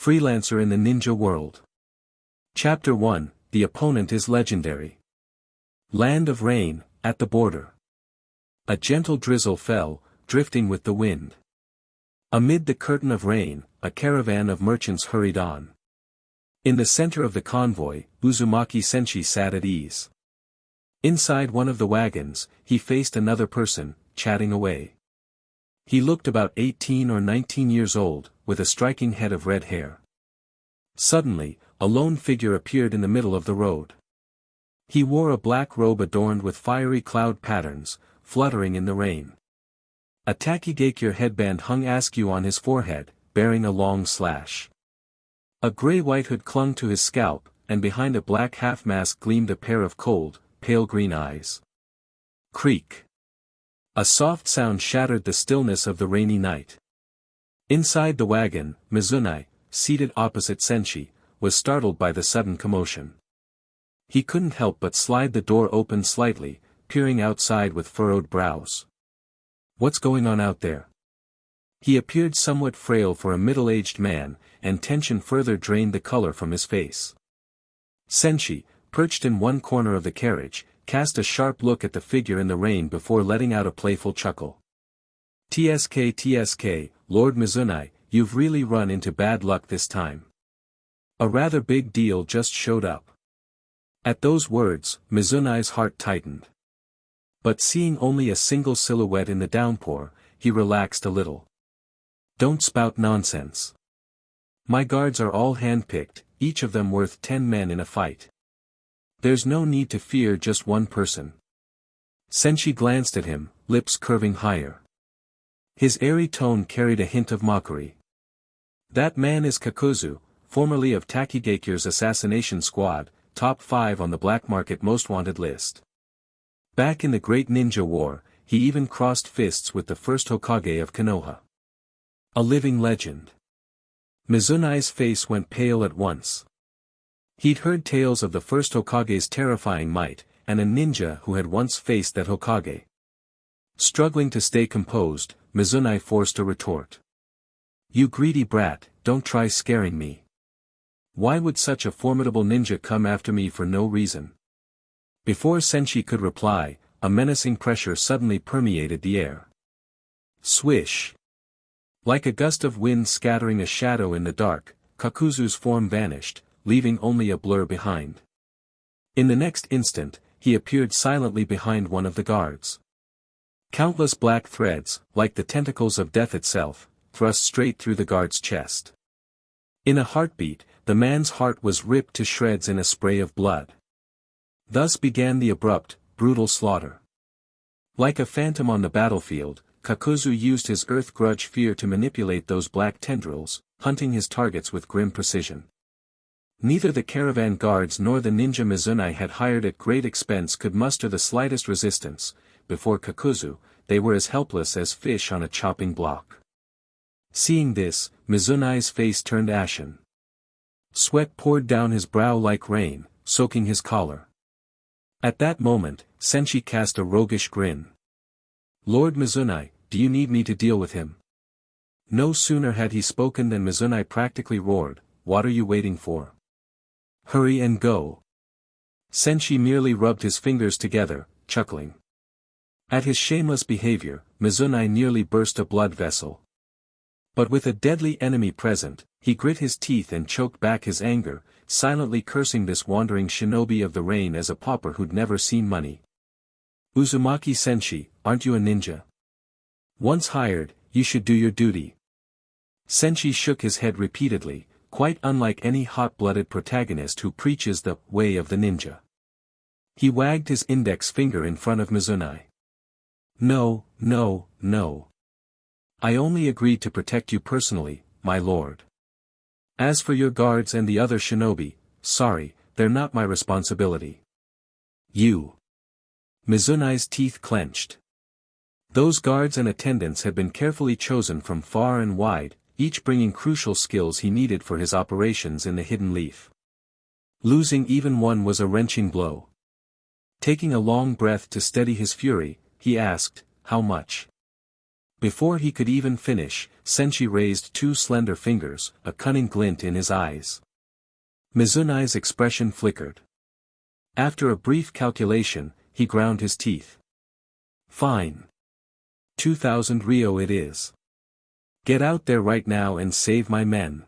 Freelancer in the Ninja World. Chapter 1, The Opponent is Legendary. Land of Rain, at the border. A gentle drizzle fell, drifting with the wind. Amid the curtain of rain, a caravan of merchants hurried on. In the center of the convoy, Uzumaki Senshi sat at ease. Inside one of the wagons, he faced another person, chatting away. He looked about 18 or 19 years old, with a striking head of red hair. Suddenly, a lone figure appeared in the middle of the road. He wore a black robe adorned with fiery cloud patterns, fluttering in the rain. A takigakure headband hung askew on his forehead, bearing a long slash. A gray-white hood clung to his scalp, and behind a black half-mask gleamed a pair of cold, pale green eyes. Creak. A soft sound shattered the stillness of the rainy night. Inside the wagon, Mizunai, seated opposite Senshi, was startled by the sudden commotion. He couldn't help but slide the door open slightly, peering outside with furrowed brows. What's going on out there? He appeared somewhat frail for a middle-aged man, and tension further drained the color from his face. Senshi, perched in one corner of the carriage, cast a sharp look at the figure in the rain before letting out a playful chuckle. TSK, Lord Mizunai, you've really run into bad luck this time. A rather big deal just showed up. At those words, Mizunai's heart tightened. But seeing only a single silhouette in the downpour, he relaxed a little. Don't spout nonsense. My guards are all handpicked, each of them worth 10 men in a fight. There's no need to fear just one person. Senshi glanced at him, lips curving higher. His airy tone carried a hint of mockery. That man is Kakuzu, formerly of Takigakure's assassination squad, top 5 on the black market most wanted list. Back in the Great Ninja War, he even crossed fists with the first Hokage of Konoha. A living legend. Mizunai's face went pale at once. He'd heard tales of the first Hokage's terrifying might, and a ninja who had once faced that Hokage. Struggling to stay composed, Mizunai forced a retort. You greedy brat, don't try scaring me. Why would such a formidable ninja come after me for no reason? Before Senshi could reply, a menacing pressure suddenly permeated the air. Swish. Like a gust of wind scattering a shadow in the dark, Kakuzu's form vanished, leaving only a blur behind. In the next instant, he appeared silently behind one of the guards. Countless black threads, like the tentacles of death itself, thrust straight through the guard's chest. In a heartbeat, the man's heart was ripped to shreds in a spray of blood. Thus began the abrupt, brutal slaughter. Like a phantom on the battlefield, Kakuzu used his earth grudge fear to manipulate those black tendrils, hunting his targets with grim precision. Neither the caravan guards nor the ninja Mizunai had hired at great expense could muster the slightest resistance. Before Kakuzu, they were as helpless as fish on a chopping block. Seeing this, Mizunai's face turned ashen. Sweat poured down his brow like rain, soaking his collar. At that moment, Senshi cast a roguish grin. Lord Mizunai, do you need me to deal with him? No sooner had he spoken than Mizunai practically roared, what are you waiting for? Hurry and go. Senshi merely rubbed his fingers together, chuckling. At his shameless behavior, Mizunai nearly burst a blood vessel. But with a deadly enemy present, he grit his teeth and choked back his anger, silently cursing this wandering shinobi of the rain as a pauper who'd never seen money. Uzumaki Senshi, aren't you a ninja? Once hired, you should do your duty. Senshi shook his head repeatedly, quite unlike any hot-blooded protagonist who preaches the way of the ninja. He wagged his index finger in front of Mizunai. No. I only agreed to protect you personally, my lord. As for your guards and the other shinobi, sorry, they're not my responsibility. You. Mizunai's teeth clenched. Those guards and attendants had been carefully chosen from far and wide, each bringing crucial skills he needed for his operations in the Hidden Leaf. Losing even one was a wrenching blow. Taking a long breath to steady his fury, he asked, how much? Before he could even finish, Senshi raised two slender fingers, a cunning glint in his eyes. Mizunai's expression flickered. After a brief calculation, he ground his teeth. Fine. 2,000 Ryo it is. Get out there right now and save my men.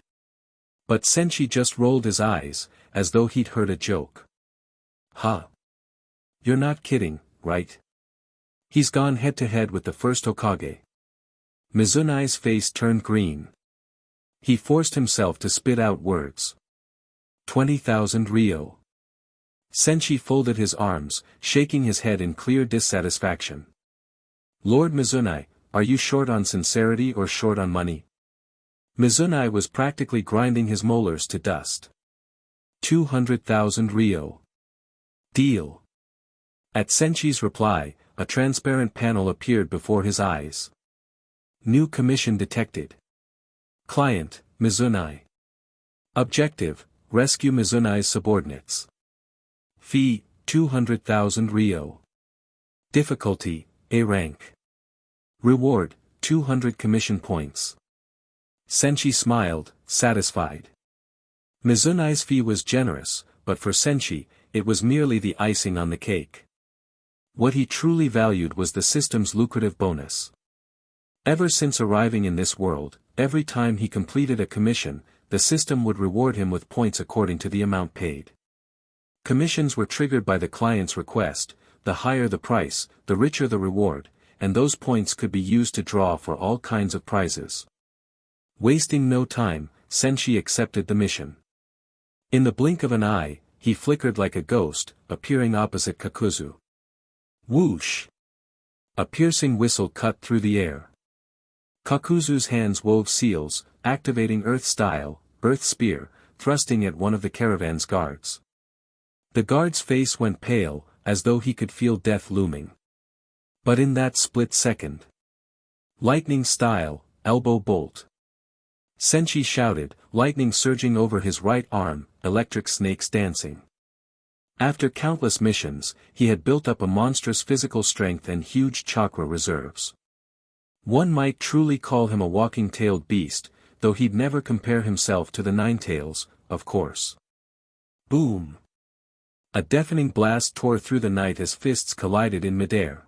But Senshi just rolled his eyes, as though he'd heard a joke. Huh. You're not kidding, right? He's gone head-to-head with the first Hokage. Mizunai's face turned green. He forced himself to spit out words. 20,000 Ryo. Senshi folded his arms, shaking his head in clear dissatisfaction. Lord Mizunai, are you short on sincerity or short on money? Mizunai was practically grinding his molars to dust. 200,000 Ryo. Deal. At Senshi's reply, a transparent panel appeared before his eyes. New commission detected. Client, Mizunai. Objective, rescue Mizunai's subordinates. Fee, 200,000 Ryo. Difficulty, A rank. Reward, 200 commission points. Senshi smiled, satisfied. Mizunai's fee was generous, but for Senshi, it was merely the icing on the cake. What he truly valued was the system's lucrative bonus. Ever since arriving in this world, every time he completed a commission, the system would reward him with points according to the amount paid. Commissions were triggered by the client's request, the higher the price, the richer the reward, and those points could be used to draw for all kinds of prizes. Wasting no time, Senshi accepted the mission. In the blink of an eye, he flickered like a ghost, appearing opposite Kakuzu. Whoosh! A piercing whistle cut through the air. Kakuzu's hands wove seals, activating Earth Style, Earth Spear, thrusting at one of the caravan's guards. The guard's face went pale, as though he could feel death looming. But in that split second. Lightning Style, Elbow Bolt. Senshi shouted, lightning surging over his right arm, electric snakes dancing. After countless missions, he had built up a monstrous physical strength and huge chakra reserves. One might truly call him a walking-tailed beast, though he'd never compare himself to the Nine-Tails, of course. Boom! A deafening blast tore through the night as fists collided in midair.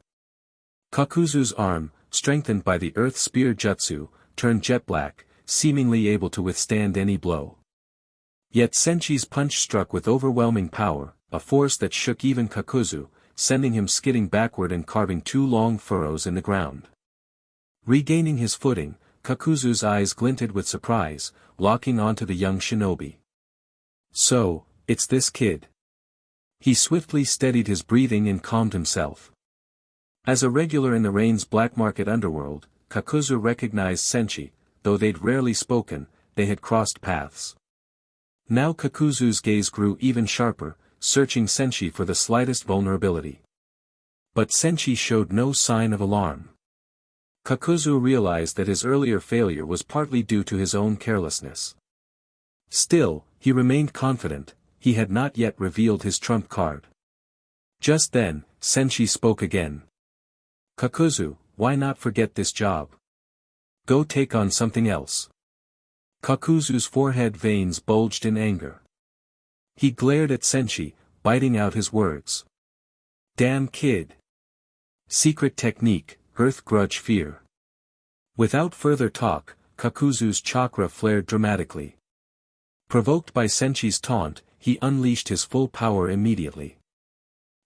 Kakuzu's arm, strengthened by the Earth Spear Jutsu, turned jet black, seemingly able to withstand any blow. Yet Senshi's punch struck with overwhelming power, a force that shook even Kakuzu, sending him skidding backward and carving two long furrows in the ground. Regaining his footing, Kakuzu's eyes glinted with surprise, locking onto the young shinobi. So, it's this kid. He swiftly steadied his breathing and calmed himself. As a regular in the Rain's black market underworld, Kakuzu recognized Senshi, though they'd rarely spoken, they had crossed paths. Now Kakuzu's gaze grew even sharper, searching Senshi for the slightest vulnerability. But Senshi showed no sign of alarm. Kakuzu realized that his earlier failure was partly due to his own carelessness. Still, he remained confident, he had not yet revealed his trump card. Just then, Senshi spoke again. Kakuzu, why not forget this job? Go take on something else. Kakuzu's forehead veins bulged in anger. He glared at Senshi, biting out his words. Damn kid. Secret technique, Earth Grudge Fear. Without further talk, Kakuzu's chakra flared dramatically. Provoked by Senshi's taunt, he unleashed his full power immediately.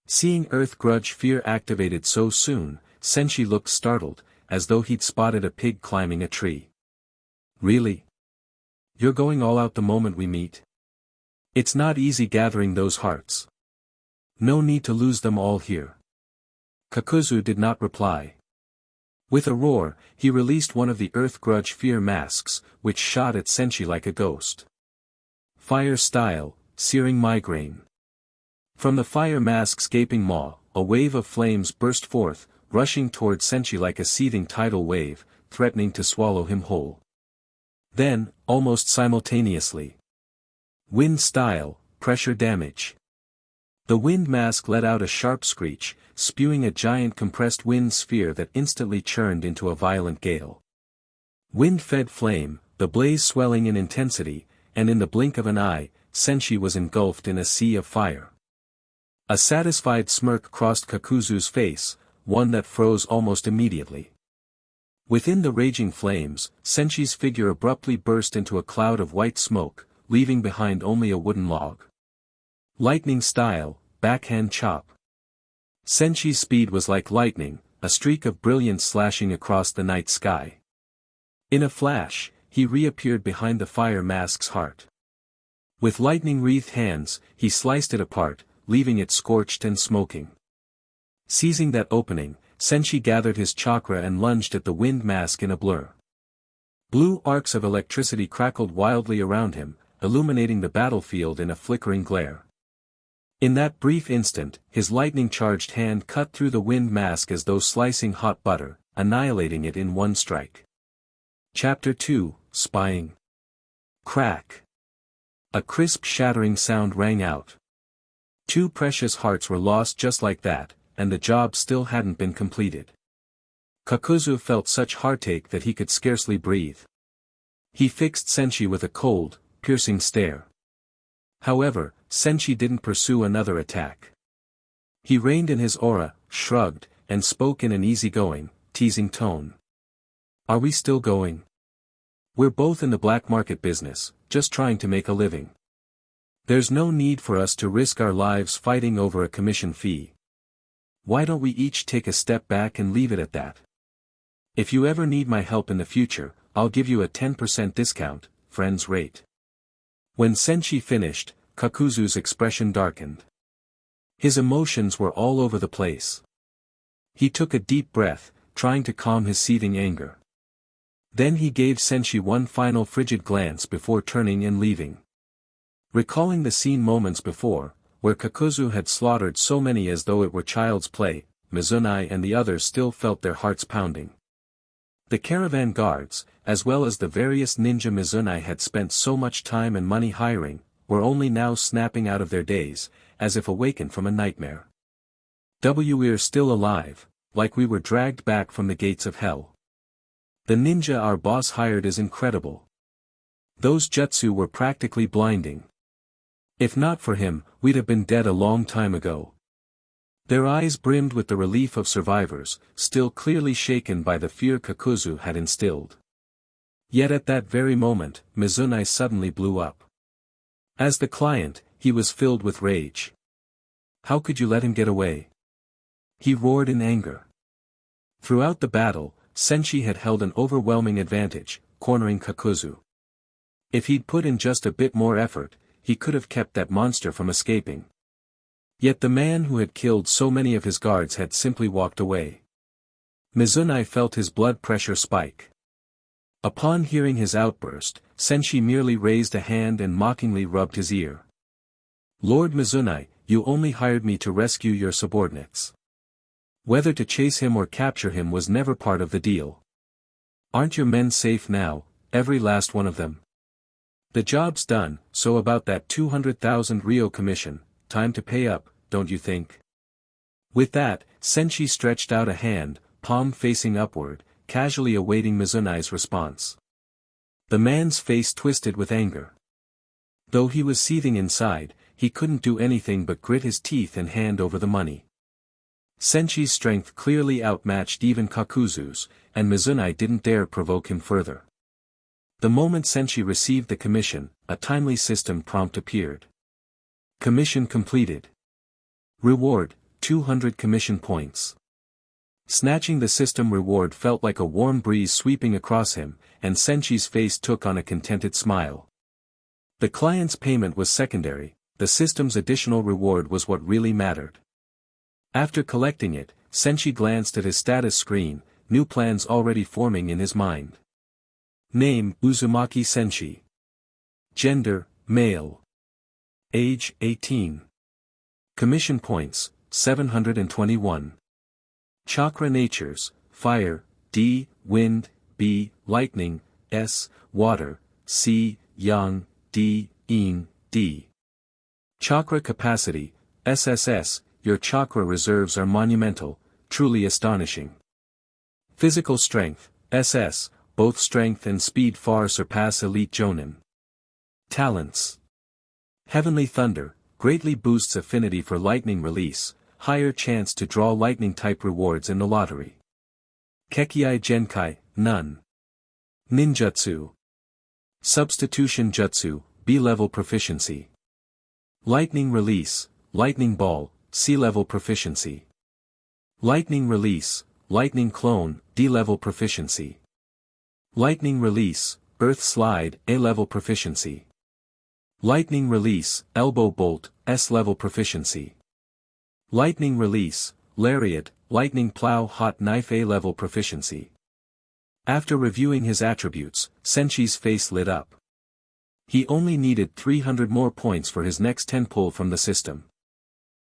Seeing Earth Grudge Fear activated so soon, Senshi looked startled, as though he'd spotted a pig climbing a tree. Really? You're going all out the moment we meet? It's not easy gathering those hearts. No need to lose them all here. Kakuzu did not reply. With a roar, he released one of the Earth Grudge Fear masks, which shot at Senshi like a ghost. Fire Style, Searing Migraine. From the fire mask's gaping maw, a wave of flames burst forth, rushing toward Senshi like a seething tidal wave, threatening to swallow him whole. Then, almost simultaneously. Wind Style, Pressure Damage. The wind mask let out a sharp screech, spewing a giant compressed wind sphere that instantly churned into a violent gale. Wind-fed flame, the blaze swelling in intensity, and in the blink of an eye, Senshi was engulfed in a sea of fire. A satisfied smirk crossed Kakuzu's face, one that froze almost immediately. Within the raging flames, Senshi's figure abruptly burst into a cloud of white smoke, leaving behind only a wooden log. Lightning style, backhand chop. Senshi's speed was like lightning, a streak of brilliance slashing across the night sky. In a flash, he reappeared behind the fire mask's heart. With lightning-wreathed hands, he sliced it apart, leaving it scorched and smoking. Seizing that opening, Senshi gathered his chakra and lunged at the wind mask in a blur. Blue arcs of electricity crackled wildly around him, illuminating the battlefield in a flickering glare. In that brief instant, his lightning-charged hand cut through the wind mask as though slicing hot butter, annihilating it in one strike. Chapter 2, Spying. Crack. A crisp shattering sound rang out. 2 precious hearts were lost just like that, and the job still hadn't been completed. Kakuzu felt such heartache that he could scarcely breathe. He fixed Senshi with a cold, piercing stare. However, Senshi didn't pursue another attack. He reined in his aura, shrugged, and spoke in an easygoing, teasing tone. Are we still going? We're both in the black market business, just trying to make a living. There's no need for us to risk our lives fighting over a commission fee. Why don't we each take a step back and leave it at that? If you ever need my help in the future, I'll give you a 10% discount, friends rate. When Senshi finished, Kakuzu's expression darkened. His emotions were all over the place. He took a deep breath, trying to calm his seething anger. Then he gave Senshi one final frigid glance before turning and leaving. Recalling the scene moments before, where Kakuzu had slaughtered so many as though it were child's play, Mizunai and the others still felt their hearts pounding. The caravan guards, as well as the various ninja Mizunai had spent so much time and money hiring, were only now snapping out of their daze, as if awakened from a nightmare. We're still alive, like we were dragged back from the gates of hell. The ninja our boss hired is incredible. Those jutsu were practically blinding. If not for him, we'd have been dead a long time ago. Their eyes brimmed with the relief of survivors, still clearly shaken by the fear Kakuzu had instilled. Yet at that very moment, Mizunai suddenly blew up. As the client, he was filled with rage. How could you let him get away? He roared in anger. Throughout the battle, Senshi had held an overwhelming advantage, cornering Kakuzu. If he'd put in just a bit more effort, he could have kept that monster from escaping. Yet the man who had killed so many of his guards had simply walked away. Mizunai felt his blood pressure spike. Upon hearing his outburst, Senshi merely raised a hand and mockingly rubbed his ear. Lord Mizunai, you only hired me to rescue your subordinates. Whether to chase him or capture him was never part of the deal. Aren't your men safe now, every last one of them? The job's done, so about that 200,000 Rio commission, time to pay up, don't you think? With that, Senshi stretched out a hand, palm facing upward, casually awaiting Mizunai's response. The man's face twisted with anger. Though he was seething inside, he couldn't do anything but grit his teeth and hand over the money. Senshi's strength clearly outmatched even Kakuzu's, and Mizunai didn't dare provoke him further. The moment Senshi received the commission, a timely system prompt appeared. Commission completed. Reward, 200 commission points. Snatching the system reward felt like a warm breeze sweeping across him, and Senshi's face took on a contented smile. The client's payment was secondary, the system's additional reward was what really mattered. After collecting it, Senshi glanced at his status screen, new plans already forming in his mind. Name, Uzumaki Senshi. Gender, male. Age, 18. Commission points, 721. Chakra natures, fire, D, wind, B, lightning, S, water, C, yang, D, yin, D. Chakra capacity, SSS, your chakra reserves are monumental, truly astonishing. Physical strength, SS, both strength and speed far surpass elite Jonin. Talents. Heavenly Thunder, greatly boosts affinity for lightning release, higher chance to draw lightning-type rewards in the lottery. Kekkei Genkai, none. Ninjutsu. Substitution Jutsu, B-level proficiency. Lightning Release, Lightning Ball, C-level proficiency. Lightning Release, Lightning Clone, D-level proficiency. Lightning Release, Earth Slide, A-level proficiency. Lightning Release, Elbow Bolt, S-level proficiency. Lightning Release, Lariat, Lightning Plow Hot Knife A-level proficiency. After reviewing his attributes, Senshi's face lit up. He only needed 300 more points for his next 10 pull from the system.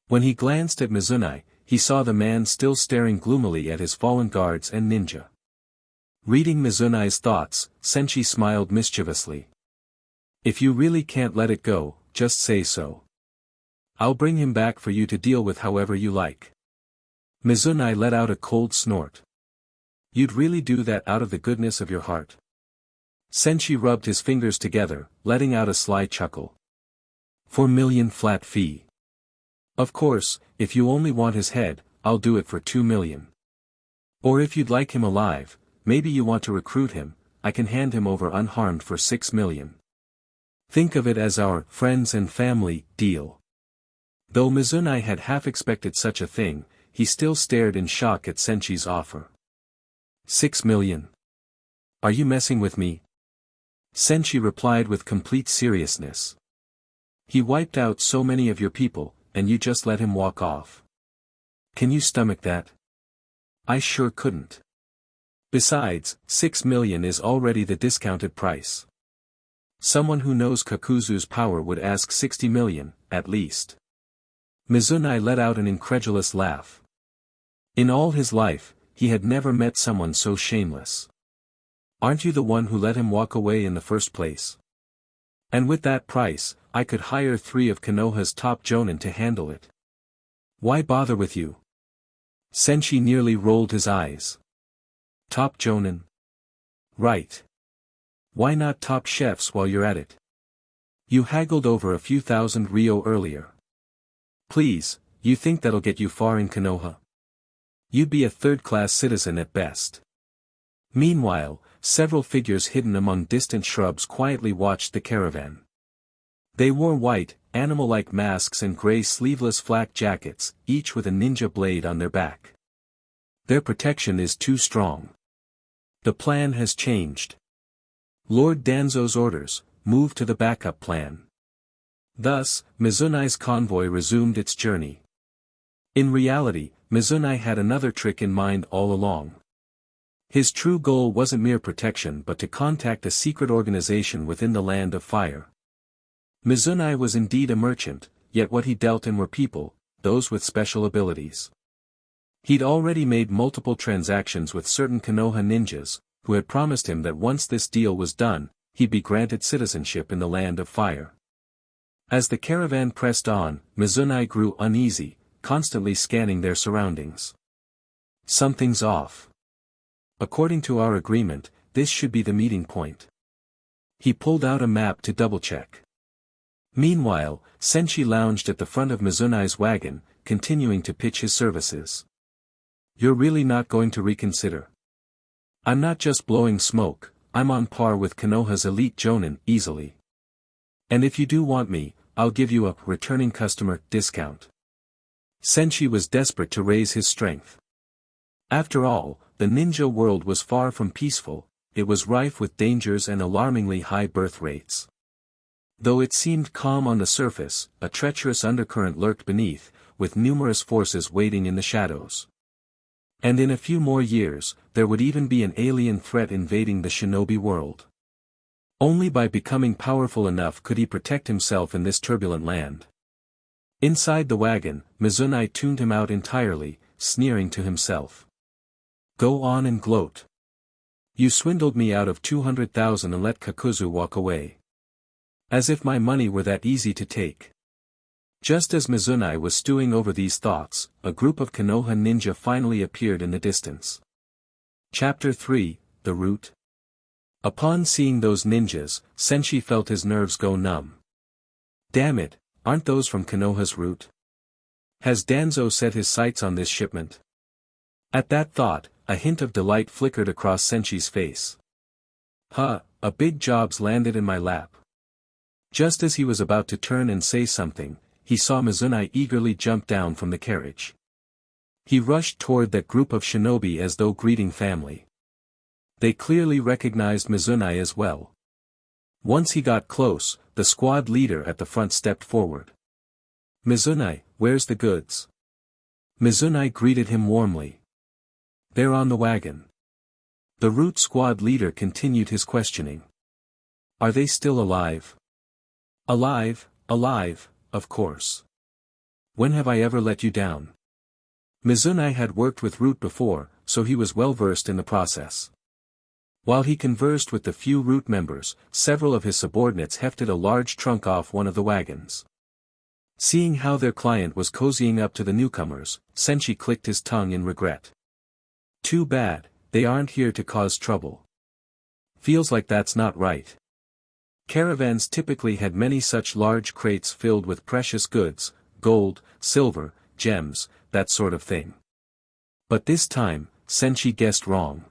When he glanced at Mizunai, he saw the man still staring gloomily at his fallen guards and ninja. Reading Mizunai's thoughts, Senshi smiled mischievously. If you really can't let it go, just say so. I'll bring him back for you to deal with however you like. Mizunai let out a cold snort. You'd really do that out of the goodness of your heart? Senshi rubbed his fingers together, letting out a sly chuckle. 4 million flat fee. Of course, if you only want his head, I'll do it for 2 million. Or if you'd like him alive, maybe you want to recruit him, I can hand him over unharmed for 6 million. Think of it as our friends and family deal. Though Mizunai had half expected such a thing, he still stared in shock at Senshi's offer. 6 million. Are you messing with me? Senshi replied with complete seriousness. He wiped out so many of your people, and you just let him walk off. Can you stomach that? I sure couldn't. Besides, 6 million is already the discounted price. Someone who knows Kakuzu's power would ask 60 million, at least. Mizunai let out an incredulous laugh. In all his life, he had never met someone so shameless. Aren't you the one who let him walk away in the first place? And with that price, I could hire 3 of Konoha's top jonin to handle it. Why bother with you? Senshi nearly rolled his eyes. Top jonin? Right. Why not top chefs while you're at it? You haggled over a few thousand ryo earlier. Please, you think that'll get you far in Konoha? You'd be a third-class citizen at best. Meanwhile, several figures hidden among distant shrubs quietly watched the caravan. They wore white, animal-like masks and gray sleeveless flak jackets, each with a ninja blade on their back. Their protection is too strong. The plan has changed. Lord Danzo's orders, move to the backup plan. Thus, Mizunai's convoy resumed its journey. In reality, Mizunai had another trick in mind all along. His true goal wasn't mere protection but to contact a secret organization within the Land of Fire. Mizunai was indeed a merchant, yet what he dealt in were people, those with special abilities. He'd already made multiple transactions with certain Konoha ninjas, who had promised him that once this deal was done, he'd be granted citizenship in the Land of Fire. As the caravan pressed on, Mizunai grew uneasy, constantly scanning their surroundings. Something's off. According to our agreement, this should be the meeting point. He pulled out a map to double-check. Meanwhile, Senshi lounged at the front of Mizunai's wagon, continuing to pitch his services. You're really not going to reconsider? I'm not just blowing smoke, I'm on par with Konoha's elite jonin easily. And if you do want me, I'll give you a returning customer discount. Senshi was desperate to raise his strength. After all, the ninja world was far from peaceful, it was rife with dangers and alarmingly high birth rates. Though it seemed calm on the surface, a treacherous undercurrent lurked beneath, with numerous forces waiting in the shadows. And in a few more years, there would even be an alien threat invading the shinobi world. Only by becoming powerful enough could he protect himself in this turbulent land. Inside the wagon, Mizunai tuned him out entirely, sneering to himself. Go on and gloat. You swindled me out of 200,000 and let Kakuzu walk away. As if my money were that easy to take. Just as Mizunai was stewing over these thoughts, a group of Konoha ninja finally appeared in the distance. Chapter 3, The Route. Upon seeing those ninjas, Senshi felt his nerves go numb. Damn it, aren't those from Konoha's route? Has Danzo set his sights on this shipment? At that thought, a hint of delight flickered across Senshi's face. Huh, a big job's landed in my lap. Just as he was about to turn and say something, he saw Mizunai eagerly jump down from the carriage. He rushed toward that group of shinobi as though greeting family. They clearly recognized Mizunai as well. Once he got close, the squad leader at the front stepped forward. Mizunai, where's the goods? Mizunai greeted him warmly. They're on the wagon. The route squad leader continued his questioning. Are they still alive? Alive, of course. When have I ever let you down? Mizunai had worked with Root before, so he was well versed in the process. While he conversed with the few Root members, several of his subordinates hefted a large trunk off one of the wagons. Seeing how their client was cozying up to the newcomers, Senshi clicked his tongue in regret. Too bad, they aren't here to cause trouble. Feels like that's not right. Caravans typically had many such large crates filled with precious goods, gold, silver, gems, that sort of thing. But this time, Senshi guessed wrong.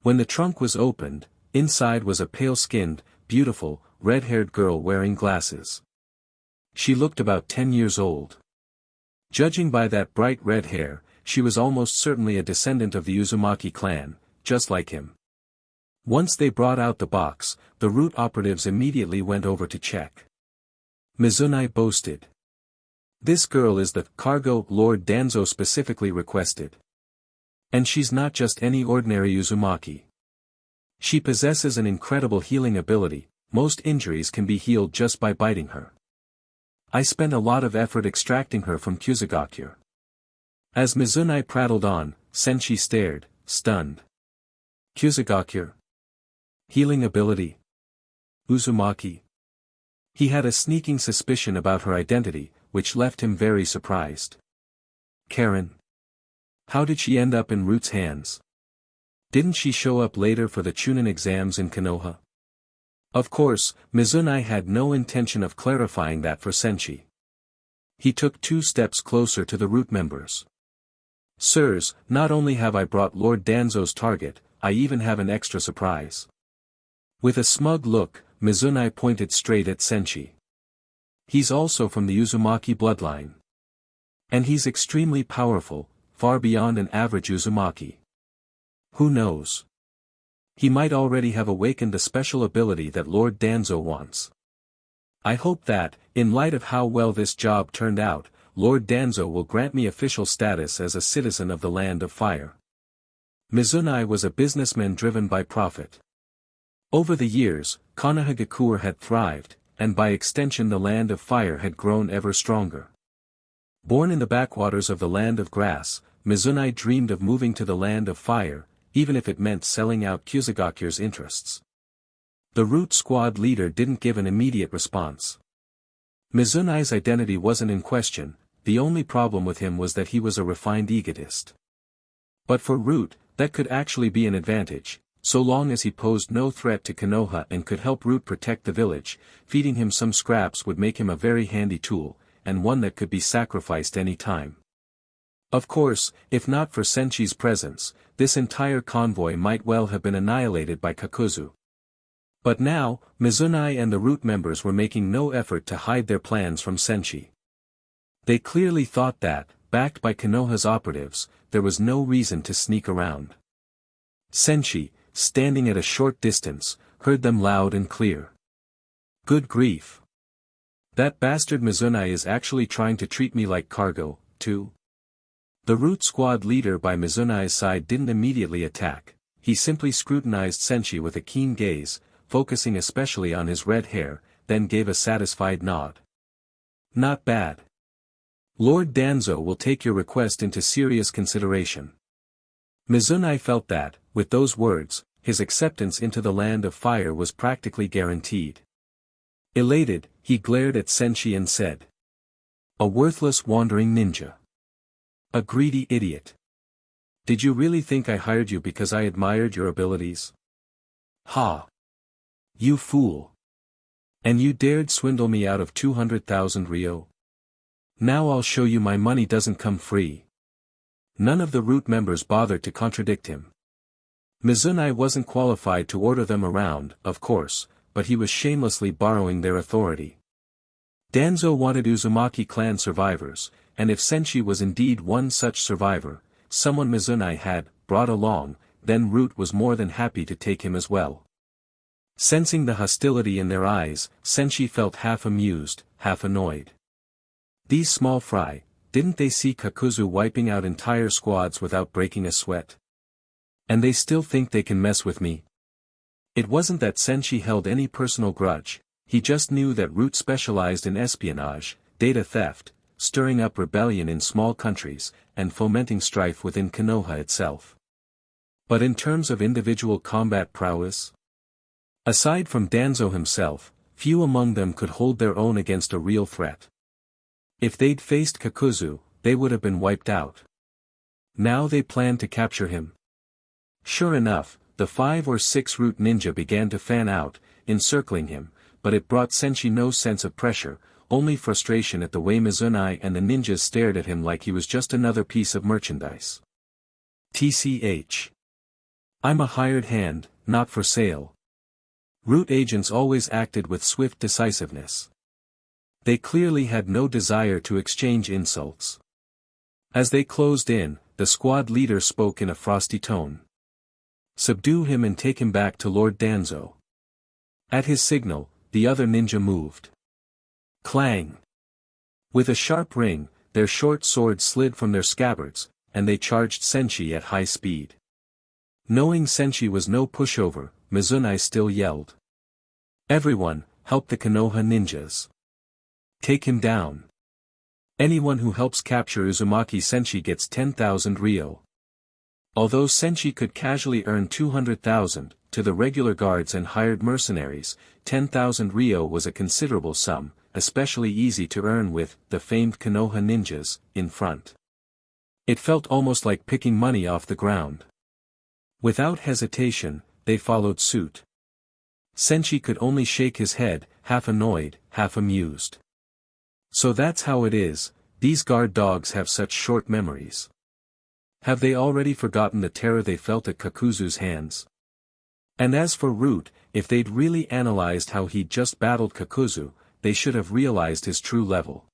When the trunk was opened, inside was a pale-skinned, beautiful, red-haired girl wearing glasses. She looked about 10 years old. Judging by that bright red hair, she was almost certainly a descendant of the Uzumaki clan, just like him. Once they brought out the box, the Root operatives immediately went over to check. Mizunai boasted. This girl is the cargo Lord Danzo specifically requested. And she's not just any ordinary Uzumaki. She possesses an incredible healing ability, most injuries can be healed just by biting her. I spent a lot of effort extracting her from Kusagakure. As Mizunai prattled on, Senshi stared, stunned. Kusagakure? Healing ability? Uzumaki? He had a sneaking suspicion about her identity, which left him very surprised. Karen. How did she end up in Root's hands? Didn't she show up later for the Chunin exams in Konoha? Of course, Mizunai had no intention of clarifying that for Senshi. He took 2 steps closer to the Root members. Sirs, not only have I brought Lord Danzo's target, I even have an extra surprise. With a smug look, Mizunai pointed straight at Senshi. He's also from the Uzumaki bloodline. And he's extremely powerful, far beyond an average Uzumaki. Who knows? He might already have awakened a special ability that Lord Danzo wants. I hope that, in light of how well this job turned out, Lord Danzo will grant me official status as a citizen of the Land of Fire. Mizunai was a businessman driven by profit. Over the years, Konohagakure had thrived, and by extension the Land of Fire had grown ever stronger. Born in the backwaters of the Land of Grass, Mizunai dreamed of moving to the Land of Fire, even if it meant selling out Kusagakure's interests. The Root squad leader didn't give an immediate response. Mizunai's identity wasn't in question, the only problem with him was that he was a refined egotist. But for Root, that could actually be an advantage, so long as he posed no threat to Konoha and could help Root protect the village. Feeding him some scraps would make him a very handy tool, and one that could be sacrificed any time. Of course, if not for Senshi's presence, this entire convoy might well have been annihilated by Kakuzu. But now, Mizunai and the Root members were making no effort to hide their plans from Senshi. They clearly thought that, backed by Konoha's operatives, there was no reason to sneak around. Senshi, standing at a short distance, heard them loud and clear. Good grief. That bastard Mizunai is actually trying to treat me like cargo, too. The Root squad leader by Mizunai's side didn't immediately attack, he simply scrutinized Senshi with a keen gaze, focusing especially on his red hair, then gave a satisfied nod. Not bad. Lord Danzo will take your request into serious consideration. Mizunai felt that, with those words, his acceptance into the Land of Fire was practically guaranteed. Elated, he glared at Senshi and said. A worthless wandering ninja. A greedy idiot. Did you really think I hired you because I admired your abilities? Ha! You fool! And you dared swindle me out of 200,000 Rio? Now I'll show you my money doesn't come free. None of the root members bothered to contradict him. Mizunai wasn't qualified to order them around, of course, but he was shamelessly borrowing their authority. Danzo wanted Uzumaki clan survivors, and if Senshi was indeed one such survivor, someone Mizunai had brought along, then Root was more than happy to take him as well. Sensing the hostility in their eyes, Senshi felt half amused, half annoyed. These small fry, didn't they see Kakuzu wiping out entire squads without breaking a sweat? And they still think they can mess with me? It wasn't that Senshi held any personal grudge, he just knew that Root specialized in espionage, data theft, stirring up rebellion in small countries, and fomenting strife within Konoha itself. But in terms of individual combat prowess? Aside from Danzo himself, few among them could hold their own against a real threat. If they'd faced Kakuzu, they would have been wiped out. Now they planned to capture him. Sure enough, the 5 or 6 root ninja began to fan out, encircling him, but it brought Senshi no sense of pressure, only frustration at the way Mizunai and the ninjas stared at him like he was just another piece of merchandise. TCH. I'm a hired hand, not for sale. Root agents always acted with swift decisiveness. They clearly had no desire to exchange insults. As they closed in, the squad leader spoke in a frosty tone. Subdue him and take him back to Lord Danzo. At his signal, the other ninja moved. Clang! With a sharp ring, their short swords slid from their scabbards, and they charged Senshi at high speed. Knowing Senshi was no pushover, Mizunai still yelled. Everyone, help the Konoha ninjas. Take him down. Anyone who helps capture Uzumaki Senshi gets 10,000 Rio. Although Senshi could casually earn 200,000, to the regular guards and hired mercenaries, 10,000 Rio was a considerable sum, especially easy to earn with the famed Konoha ninjas in front. It felt almost like picking money off the ground. Without hesitation, they followed suit. Senshi could only shake his head, half annoyed, half amused. So that's how it is, these guard dogs have such short memories. Have they already forgotten the terror they felt at Kakuzu's hands? And as for Root, if they'd really analyzed how he'd just battled Kakuzu, they should have realized his true level.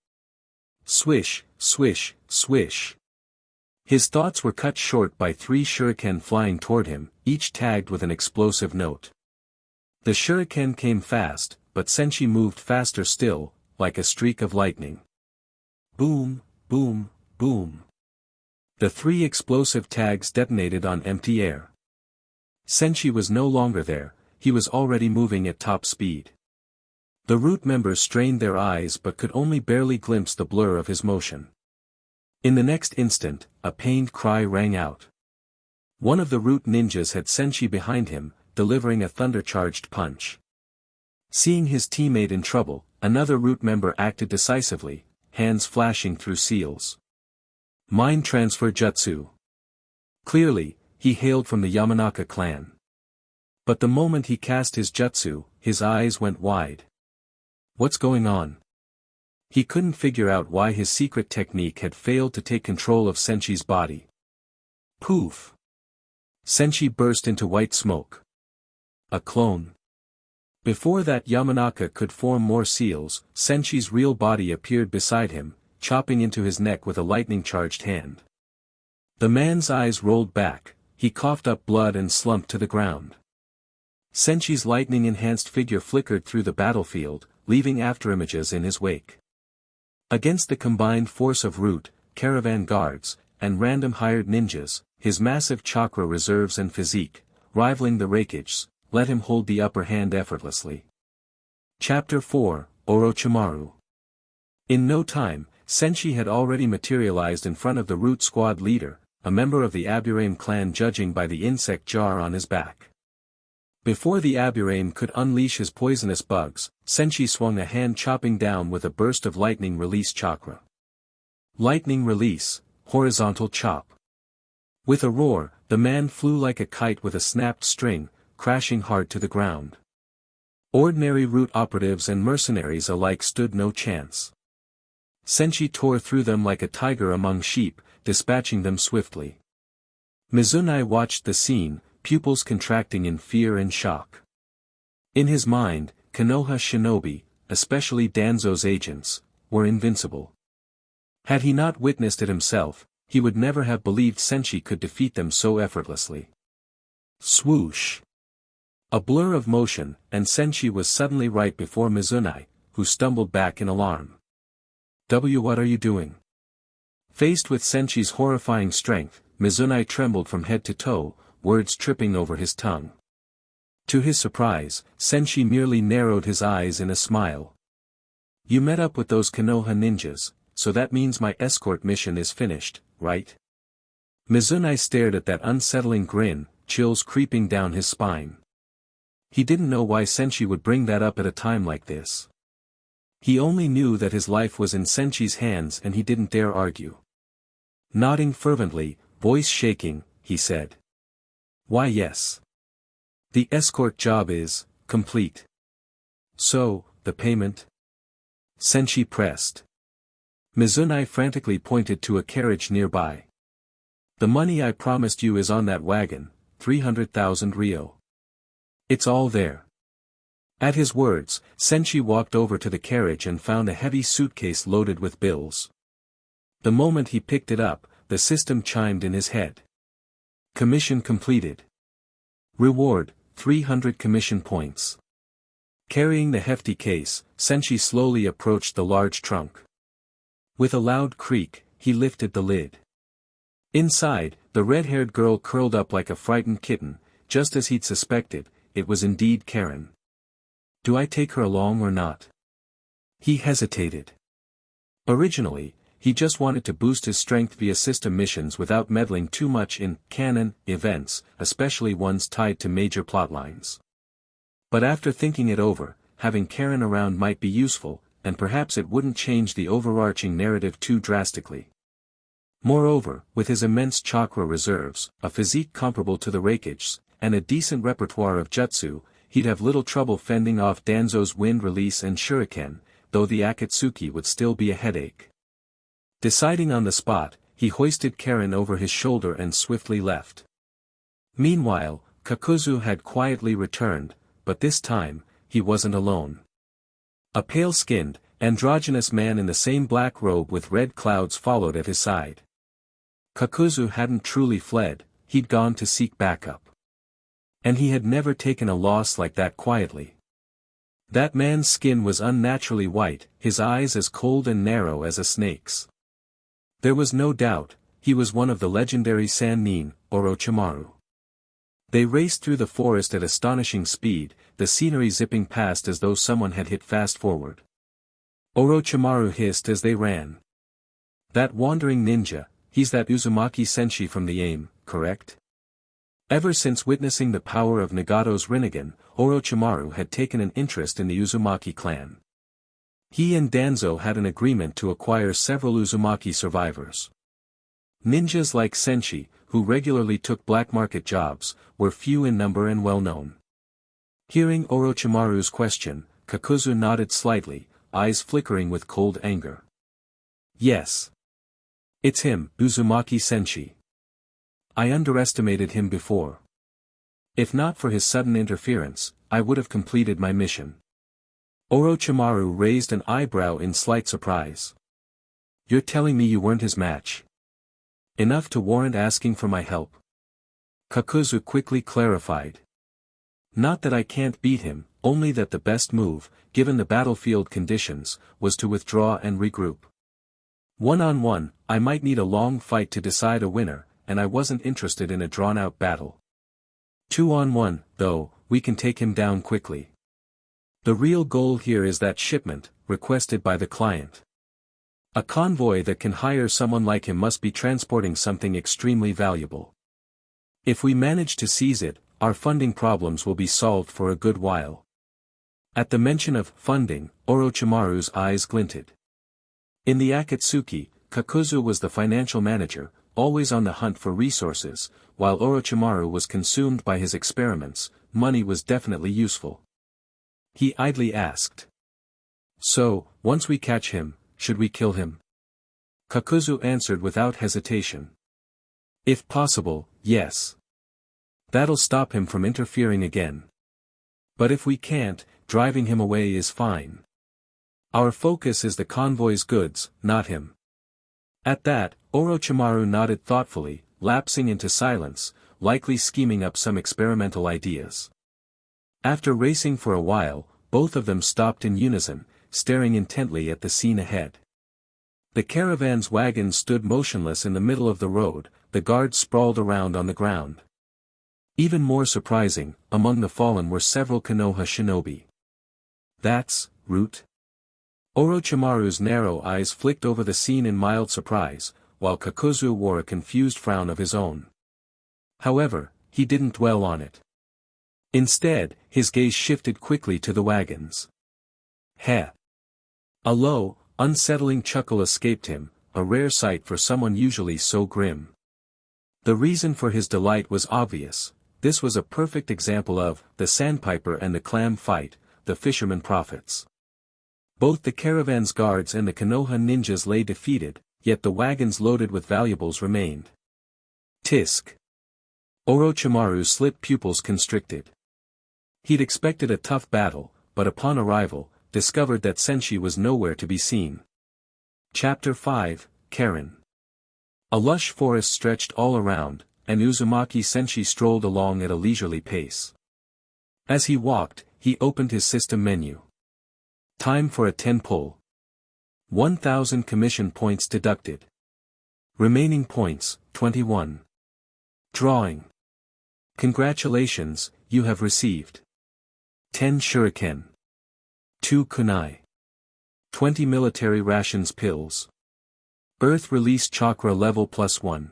Swish, swish, swish. His thoughts were cut short by 3 shuriken flying toward him, each tagged with an explosive note. The shuriken came fast, but Senshi moved faster still, like a streak of lightning. Boom, boom, boom. The 3 explosive tags detonated on empty air. Senshi was no longer there, he was already moving at top speed. The root members strained their eyes but could only barely glimpse the blur of his motion. In the next instant, a pained cry rang out. One of the root ninjas had Senshi behind him, delivering a thunder-charged punch. Seeing his teammate in trouble, another root member acted decisively, hands flashing through seals. Mind transfer jutsu. Clearly, he hailed from the Yamanaka clan. But the moment he cast his jutsu, his eyes went wide. What's going on? He couldn't figure out why his secret technique had failed to take control of Senshi's body. Poof! Senshi burst into white smoke. A clone. Before that Yamanaka could form more seals, Senshi's real body appeared beside him, chopping into his neck with a lightning-charged hand. The man's eyes rolled back, he coughed up blood and slumped to the ground. Senshi's lightning-enhanced figure flickered through the battlefield, leaving afterimages in his wake. Against the combined force of root, caravan guards, and random hired ninjas, his massive chakra reserves and physique, rivaling the Raikage's, let him hold the upper hand effortlessly. Chapter 4, Orochimaru. In no time, Senshi had already materialized in front of the root squad leader, a member of the Aburame clan judging by the insect jar on his back. Before the Aburame could unleash his poisonous bugs, Senshi swung a hand chopping down with a burst of lightning release chakra. Lightning release, horizontal chop. With a roar, the man flew like a kite with a snapped string, crashing hard to the ground. Ordinary route operatives and mercenaries alike stood no chance. Senshi tore through them like a tiger among sheep, dispatching them swiftly. Mizunai watched the scene, pupils contracting in fear and shock. In his mind, Konoha shinobi, especially Danzo's agents, were invincible. Had he not witnessed it himself, he would never have believed Senshi could defeat them so effortlessly. Swoosh! A blur of motion, and Senshi was suddenly right before Mizunai, who stumbled back in alarm. What are you doing? Faced with Senshi's horrifying strength, Mizunai trembled from head to toe, words tripping over his tongue. To his surprise, Senshi merely narrowed his eyes in a smile. You met up with those Konoha ninjas, so that means my escort mission is finished, right? Mizunai stared at that unsettling grin, chills creeping down his spine. He didn't know why Senshi would bring that up at a time like this. He only knew that his life was in Senshi's hands and he didn't dare argue. Nodding fervently, voice shaking, he said. Why yes. The escort job is complete. So, the payment? Senshi pressed. Mizunai frantically pointed to a carriage nearby. The money I promised you is on that wagon, 300,000 ryo. It's all there. At his words, Senshi walked over to the carriage and found a heavy suitcase loaded with bills. The moment he picked it up, the system chimed in his head. Commission completed. Reward, 300 commission points. Carrying the hefty case, Senshi slowly approached the large trunk. With a loud creak, he lifted the lid. Inside, the red-haired girl curled up like a frightened kitten, just as he'd suspected, it was indeed Karen. Do I take her along or not? He hesitated. Originally, he just wanted to boost his strength via system missions without meddling too much in canon events, especially ones tied to major plotlines. But after thinking it over, having Karen around might be useful, and perhaps it wouldn't change the overarching narrative too drastically. Moreover, with his immense chakra reserves, a physique comparable to the Rakich's, and a decent repertoire of jutsu, he'd have little trouble fending off Danzo's wind release and shuriken, though the Akatsuki would still be a headache. Deciding on the spot, he hoisted Karen over his shoulder and swiftly left. Meanwhile, Kakuzu had quietly returned, but this time, he wasn't alone. A pale-skinned, androgynous man in the same black robe with red clouds followed at his side. Kakuzu hadn't truly fled, he'd gone to seek backup. And he had never taken a loss like that quietly. That man's skin was unnaturally white, his eyes as cold and narrow as a snake's. There was no doubt, he was one of the legendary Sannin, Orochimaru. They raced through the forest at astonishing speed, the scenery zipping past as though someone had hit fast forward. Orochimaru hissed as they ran. That wandering ninja, he's that Uzumaki Senshi from the AIM, correct? Ever since witnessing the power of Nagato's Rinnegan, Orochimaru had taken an interest in the Uzumaki clan. He and Danzo had an agreement to acquire several Uzumaki survivors. Ninjas like Senshi, who regularly took black market jobs, were few in number and well known. Hearing Orochimaru's question, Kakuzu nodded slightly, eyes flickering with cold anger. Yes. It's him, Uzumaki Senshi. I underestimated him before. If not for his sudden interference, I would have completed my mission. Orochimaru raised an eyebrow in slight surprise. You're telling me you weren't his match? Enough to warrant asking for my help? Kakuzu quickly clarified. Not that I can't beat him, only that the best move, given the battlefield conditions, was to withdraw and regroup. One-on-one, I might need a long fight to decide a winner, and I wasn't interested in a drawn-out battle. 2-on-1, though, we can take him down quickly. The real goal here is that shipment, requested by the client. A convoy that can hire someone like him must be transporting something extremely valuable. If we manage to seize it, our funding problems will be solved for a good while. At the mention of funding, Orochimaru's eyes glinted. In the Akatsuki, Kakuzu was the financial manager, always on the hunt for resources, while Orochimaru was consumed by his experiments. Money was definitely useful. He idly asked. So, once we catch him, should we kill him? Kakuzu answered without hesitation. If possible, yes. That'll stop him from interfering again. But if we can't, driving him away is fine. Our focus is the convoy's goods, not him. At that, Orochimaru nodded thoughtfully, lapsing into silence, likely scheming up some experimental ideas. After racing for a while, both of them stopped in unison, staring intently at the scene ahead. The caravan's wagon stood motionless in the middle of the road, the guards sprawled around on the ground. Even more surprising, among the fallen were several Konoha shinobi. That's, Root? Orochimaru's narrow eyes flicked over the scene in mild surprise, while Kakuzu wore a confused frown of his own. However, he didn't dwell on it. Instead, his gaze shifted quickly to the wagons. Heh! A low, unsettling chuckle escaped him, a rare sight for someone usually so grim. The reason for his delight was obvious. This was a perfect example of the sandpiper and the clam fight, the fisherman prophets. Both the caravan's guards and the Konoha ninjas lay defeated, yet the wagons loaded with valuables remained. Tisk! Orochimaru's slit pupils constricted. He'd expected a tough battle, but upon arrival, discovered that Senshi was nowhere to be seen. Chapter 5, Karen. A lush forest stretched all around, and Uzumaki Senshi strolled along at a leisurely pace. As he walked, he opened his system menu. Time for a 10 pull. 1,000 commission points deducted. Remaining points, 21. Drawing. Congratulations, you have received 10 shuriken. 2 kunai. 20 military rations pills. Earth release chakra level +1.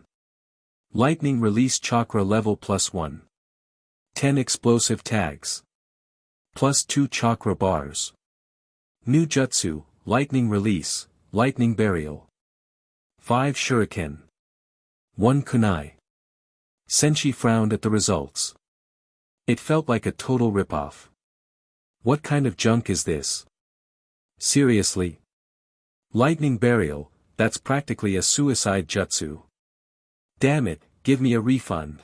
Lightning release chakra level +1. 10 explosive tags. +2 chakra bars. New jutsu, lightning release, lightning burial. 5 shuriken. 1 kunai. Senshi frowned at the results. It felt like a total ripoff. What kind of junk is this? Seriously? Lightning burial, that's practically a suicide jutsu. Damn it, give me a refund.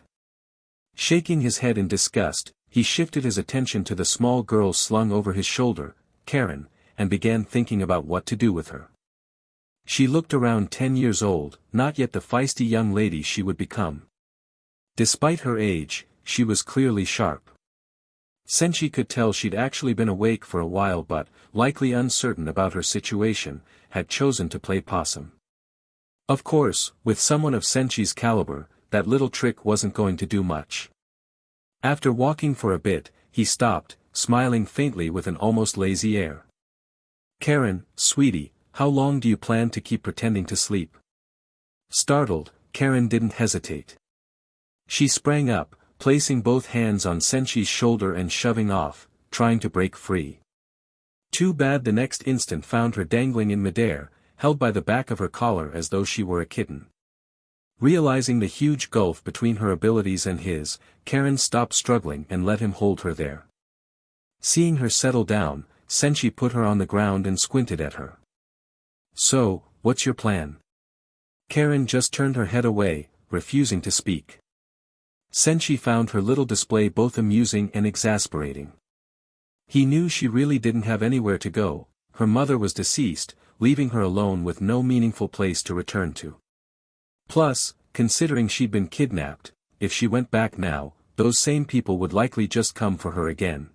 Shaking his head in disgust, he shifted his attention to the small girl slung over his shoulder, Karen, and began thinking about what to do with her. She looked around 10 years old, not yet the feisty young lady she would become. Despite her age, she was clearly sharp. Senshi could tell she'd actually been awake for a while but, likely uncertain about her situation, had chosen to play possum. Of course, with someone of Senshi's caliber, that little trick wasn't going to do much. After walking for a bit, he stopped, smiling faintly with an almost lazy air. Karen, sweetie, how long do you plan to keep pretending to sleep? Startled, Karen didn't hesitate. She sprang up, placing both hands on Senshi's shoulder and shoving off, trying to break free. Too bad the next instant found her dangling in midair, held by the back of her collar as though she were a kitten. Realizing the huge gulf between her abilities and his, Karen stopped struggling and let him hold her there. Seeing her settle down, Senshi put her on the ground and squinted at her. So, what's your plan? Karen just turned her head away, refusing to speak. Senshi found her little display both amusing and exasperating. He knew she really didn't have anywhere to go, her mother was deceased, leaving her alone with no meaningful place to return to. Plus, considering she'd been kidnapped, if she went back now, those same people would likely just come for her again.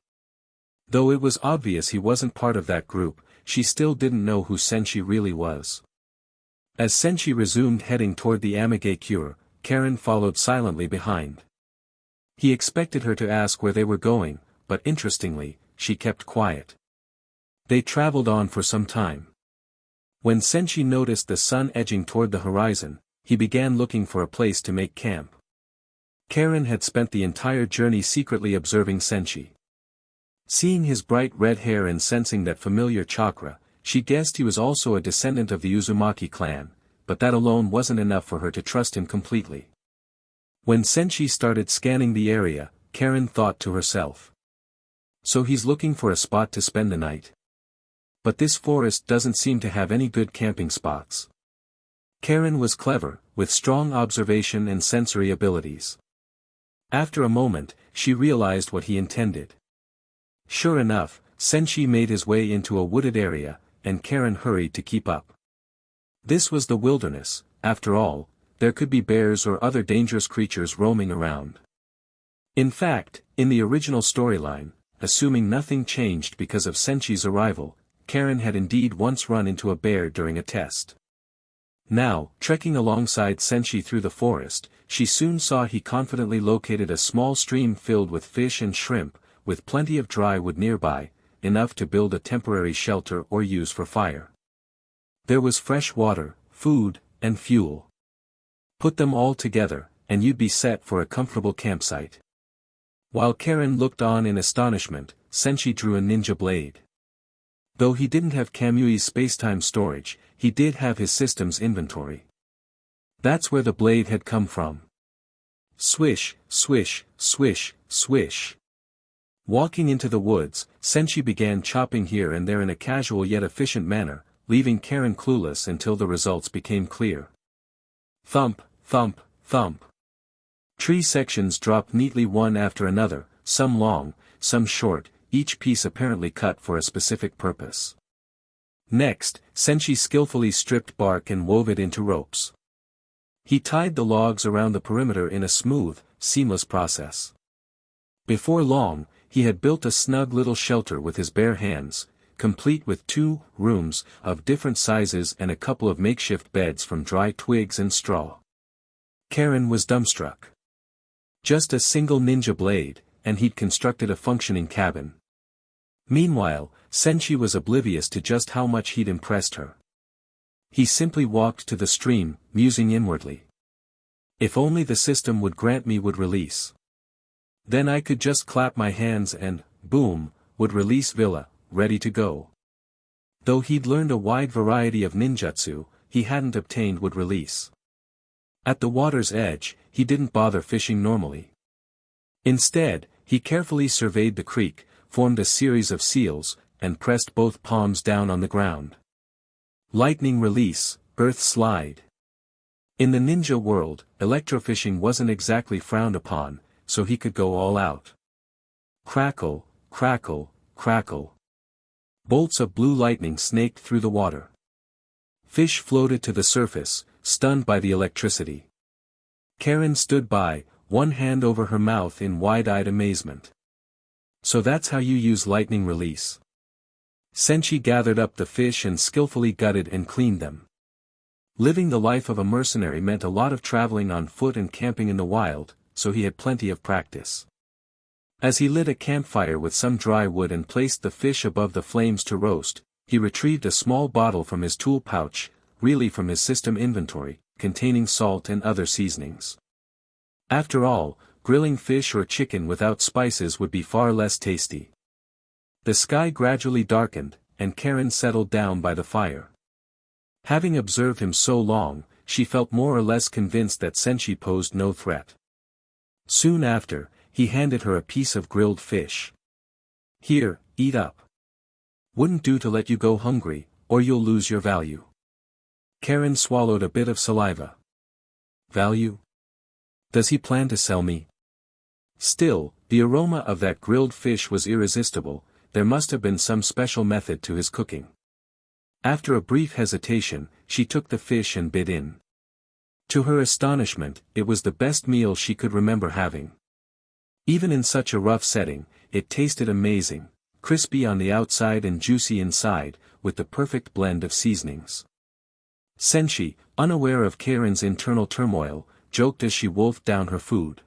Though it was obvious he wasn't part of that group, she still didn't know who Senshi really was. As Senshi resumed heading toward the Amigakure, Karen followed silently behind. He expected her to ask where they were going, but interestingly, she kept quiet. They traveled on for some time. When Senshi noticed the sun edging toward the horizon, he began looking for a place to make camp. Karen had spent the entire journey secretly observing Senshi. Seeing his bright red hair and sensing that familiar chakra, she guessed he was also a descendant of the Uzumaki clan, but that alone wasn't enough for her to trust him completely. When Senshi started scanning the area, Karen thought to herself. So he's looking for a spot to spend the night. But this forest doesn't seem to have any good camping spots. Karen was clever, with strong observation and sensory abilities. After a moment, she realized what he intended. Sure enough, Senshi made his way into a wooded area, and Karen hurried to keep up. This was the wilderness, after all, there could be bears or other dangerous creatures roaming around. In fact, in the original storyline, assuming nothing changed because of Senshi's arrival, Karen had indeed once run into a bear during a test. Now, trekking alongside Senshi through the forest, she soon saw he confidently located a small stream filled with fish and shrimp, with plenty of dry wood nearby, enough to build a temporary shelter or use for fire. There was fresh water, food, and fuel. Put them all together, and you'd be set for a comfortable campsite. While Karen looked on in astonishment, Senshi drew a ninja blade. Though he didn't have Kamui's spacetime storage, he did have his system's inventory. That's where the blade had come from. Swish, swish, swish, swish. Walking into the woods, Senshi began chopping here and there in a casual yet efficient manner, leaving Karen clueless until the results became clear. Thump, thump, thump. Tree sections dropped neatly one after another, some long, some short, each piece apparently cut for a specific purpose. Next, Senshi skillfully stripped bark and wove it into ropes. He tied the logs around the perimeter in a smooth, seamless process. Before long, he had built a snug little shelter with his bare hands, complete with 2 rooms of different sizes and a couple of makeshift beds from dry twigs and straw. Karen was dumbstruck. Just a single ninja blade, and he'd constructed a functioning cabin. Meanwhile, Senshi was oblivious to just how much he'd impressed her. He simply walked to the stream, musing inwardly. If only the system would grant me would release. Then I could just clap my hands and, boom, would release Villa, ready to go. Though he'd learned a wide variety of ninjutsu, he hadn't obtained would release. At the water's edge, he didn't bother fishing normally. Instead, he carefully surveyed the creek, formed a series of seals, and pressed both palms down on the ground. Lightning release, earth slide. In the ninja world, electrofishing wasn't exactly frowned upon, so he could go all out. Crackle, crackle, crackle. Bolts of blue lightning snaked through the water. Fish floated to the surface, stunned by the electricity. Karen stood by, one hand over her mouth in wide-eyed amazement. So that's how you use lightning release. Senshi gathered up the fish and skillfully gutted and cleaned them. Living the life of a mercenary meant a lot of traveling on foot and camping in the wild, so he had plenty of practice. As he lit a campfire with some dry wood and placed the fish above the flames to roast, he retrieved a small bottle from his tool pouch, really from his system inventory, containing salt and other seasonings. After all, grilling fish or chicken without spices would be far less tasty. The sky gradually darkened, and Karen settled down by the fire. Having observed him so long, she felt more or less convinced that Senshi posed no threat. Soon after, he handed her a piece of grilled fish. Here, eat up. Wouldn't do to let you go hungry, or you'll lose your value. Karen swallowed a bit of saliva. Value? Does he plan to sell me? Still, the aroma of that grilled fish was irresistible, there must have been some special method to his cooking. After a brief hesitation, she took the fish and bit in. To her astonishment, it was the best meal she could remember having. Even in such a rough setting, it tasted amazing, crispy on the outside and juicy inside, with the perfect blend of seasonings. Senshi, unaware of Karen's internal turmoil, joked as she wolfed down her food.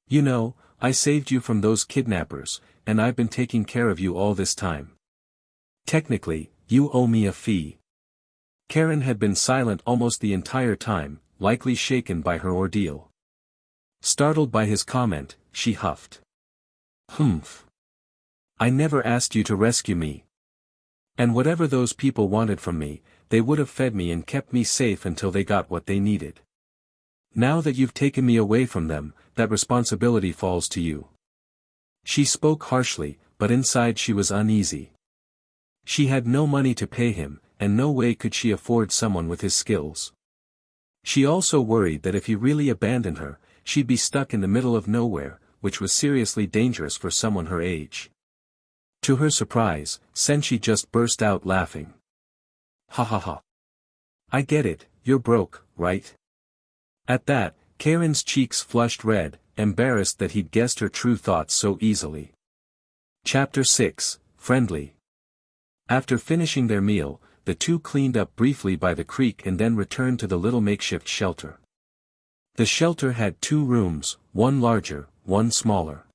You know, I saved you from those kidnappers, and I've been taking care of you all this time. Technically, you owe me a fee. Karen had been silent almost the entire time, likely shaken by her ordeal. Startled by his comment, she huffed. Humph. I never asked you to rescue me. And whatever those people wanted from me, they would have fed me and kept me safe until they got what they needed. Now that you've taken me away from them, that responsibility falls to you." She spoke harshly, but inside she was uneasy. She had no money to pay him, and no way could she afford someone with his skills. She also worried that if he really abandoned her, she'd be stuck in the middle of nowhere, which was seriously dangerous for someone her age. To her surprise, Senshi just burst out laughing. "Ha ha ha. I get it, you're broke, right?" At that, Karen's cheeks flushed red, embarrassed that he'd guessed her true thoughts so easily. Chapter 6, Friendly. After finishing their meal, the two cleaned up briefly by the creek and then returned to the little makeshift shelter. The shelter had 2 rooms, one larger, one smaller.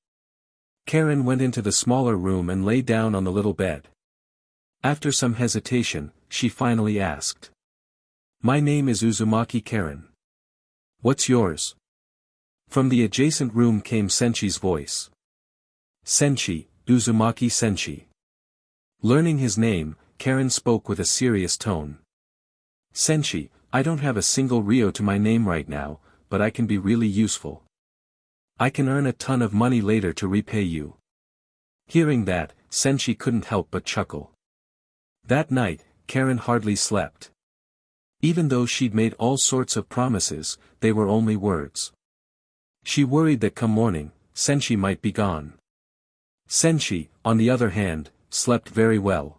Karen went into the smaller room and lay down on the little bed. After some hesitation, she finally asked. "My name is Uzumaki Karen. What's yours?" From the adjacent room came Senshi's voice. "Senshi, Uzumaki Senshi." Learning his name, Karen spoke with a serious tone. "Senshi, I don't have a single ryo to my name right now, but I can be really useful. I can earn a ton of money later to repay you." Hearing that, Senshi couldn't help but chuckle. That night, Karen hardly slept. Even though she'd made all sorts of promises, they were only words. She worried that come morning, Senshi might be gone. Senshi, on the other hand, slept very well.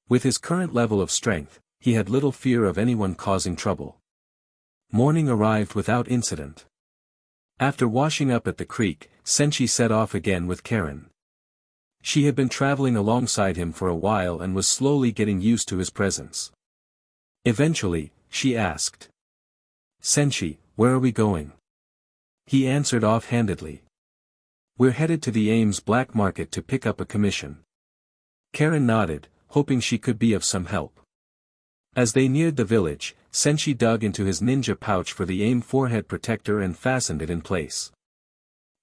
With his current level of strength, he had little fear of anyone causing trouble. Morning arrived without incident. After washing up at the creek, Senshi set off again with Karen. She had been traveling alongside him for a while and was slowly getting used to his presence. Eventually, she asked. "Senshi, where are we going?" He answered offhandedly. "We're headed to the Ames black market to pick up a commission." Karen nodded, hoping she could be of some help. As they neared the village, Senshi dug into his ninja pouch for the AIM forehead protector and fastened it in place.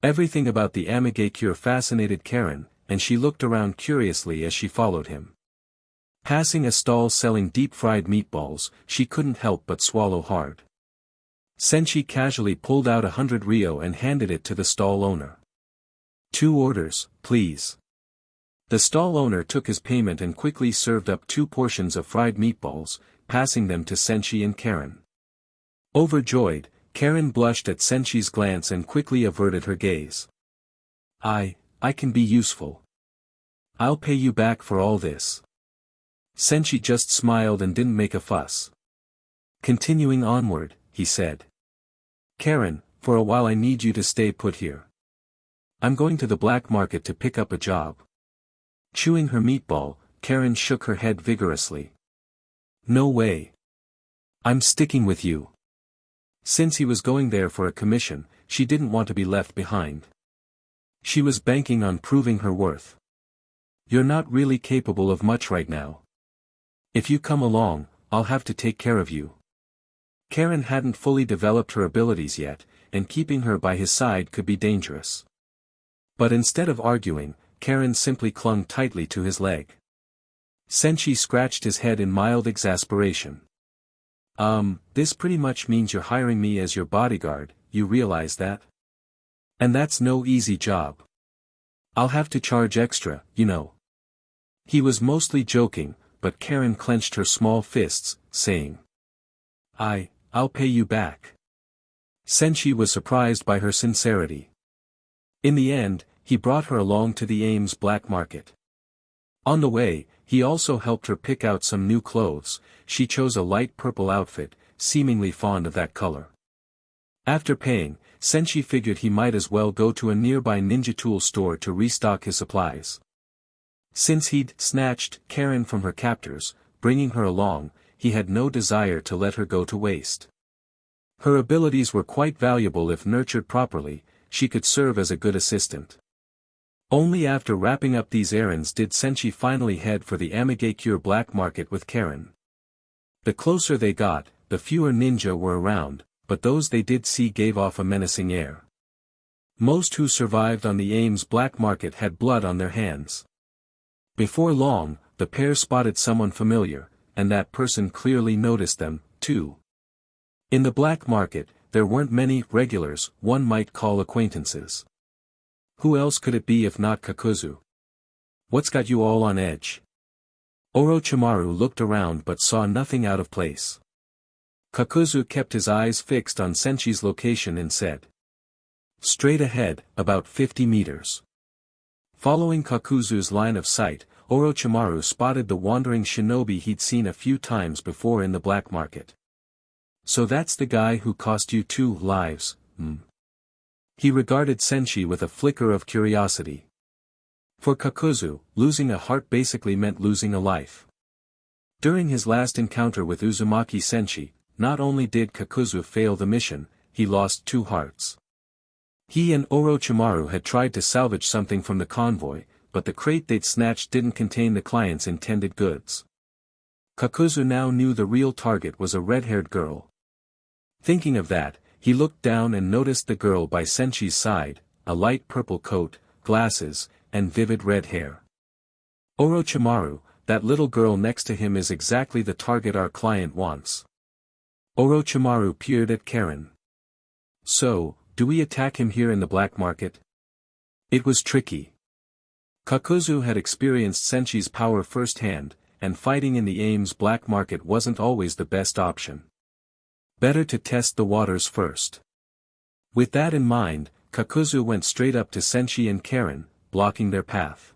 Everything about the Amigakure fascinated Karen, and she looked around curiously as she followed him. Passing a stall selling deep-fried meatballs, she couldn't help but swallow hard. Senshi casually pulled out 100 ryo and handed it to the stall owner. "2 orders, please." The stall owner took his payment and quickly served up 2 portions of fried meatballs, passing them to Senshi and Karen. Overjoyed, Karen blushed at Senshi's glance and quickly averted her gaze. I can be useful. I'll pay you back for all this." Senshi just smiled and didn't make a fuss. Continuing onward, he said. "Karen, for a while I need you to stay put here. I'm going to the black market to pick up a job." Chewing her meatball, Karen shook her head vigorously. "No way. I'm sticking with you." Since he was going there for a commission, she didn't want to be left behind. She was banking on proving her worth. "You're not really capable of much right now. If you come along, I'll have to take care of you." Karen hadn't fully developed her abilities yet, and keeping her by his side could be dangerous. But instead of arguing, Karen simply clung tightly to his leg. Senshi scratched his head in mild exasperation. This pretty much means you're hiring me as your bodyguard, you realize that? And that's no easy job. I'll have to charge extra, you know." He was mostly joking, but Karen clenched her small fists, saying. I'll pay you back." Senshi was surprised by her sincerity. In the end, he brought her along to the Ames black market. On the way, he also helped her pick out some new clothes. She chose a light purple outfit, seemingly fond of that color. After paying, Senshi figured he might as well go to a nearby ninja tool store to restock his supplies. Since he'd snatched Karen from her captors, bringing her along, he had no desire to let her go to waste. Her abilities were quite valuable if nurtured properly. She could serve as a good assistant. Only after wrapping up these errands did Senshi finally head for the Amigakure black market with Karen. The closer they got, the fewer ninja were around, but those they did see gave off a menacing air. Most who survived on the Ames black market had blood on their hands. Before long, the pair spotted someone familiar, and that person clearly noticed them, too. In the black market, there weren't many regulars one might call acquaintances. Who else could it be if not Kakuzu? What's got you all on edge? Orochimaru looked around but saw nothing out of place. Kakuzu kept his eyes fixed on Senshi's location and said, "Straight ahead, about 50 meters." Following Kakuzu's line of sight, Orochimaru spotted the wandering shinobi he'd seen a few times before in the black market. "So that's the guy who cost you 2 lives, He regarded Senshi with a flicker of curiosity. For Kakuzu, losing a heart basically meant losing a life. During his last encounter with Uzumaki Senshi, not only did Kakuzu fail the mission, he lost 2 hearts. He and Orochimaru had tried to salvage something from the convoy, but the crate they'd snatched didn't contain the client's intended goods. Kakuzu now knew the real target was a red-haired girl. Thinking of that, he looked down and noticed the girl by Senshi's side, a light purple coat, glasses, and vivid red hair. "Orochimaru, that little girl next to him is exactly the target our client wants." Orochimaru peered at Karen. "So, do we attack him here in the black market?" It was tricky. Kakuzu had experienced Senshi's power firsthand, and fighting in the Ames black market wasn't always the best option. Better to test the waters first. With that in mind, Kakuzu went straight up to Senshi and Karen, blocking their path.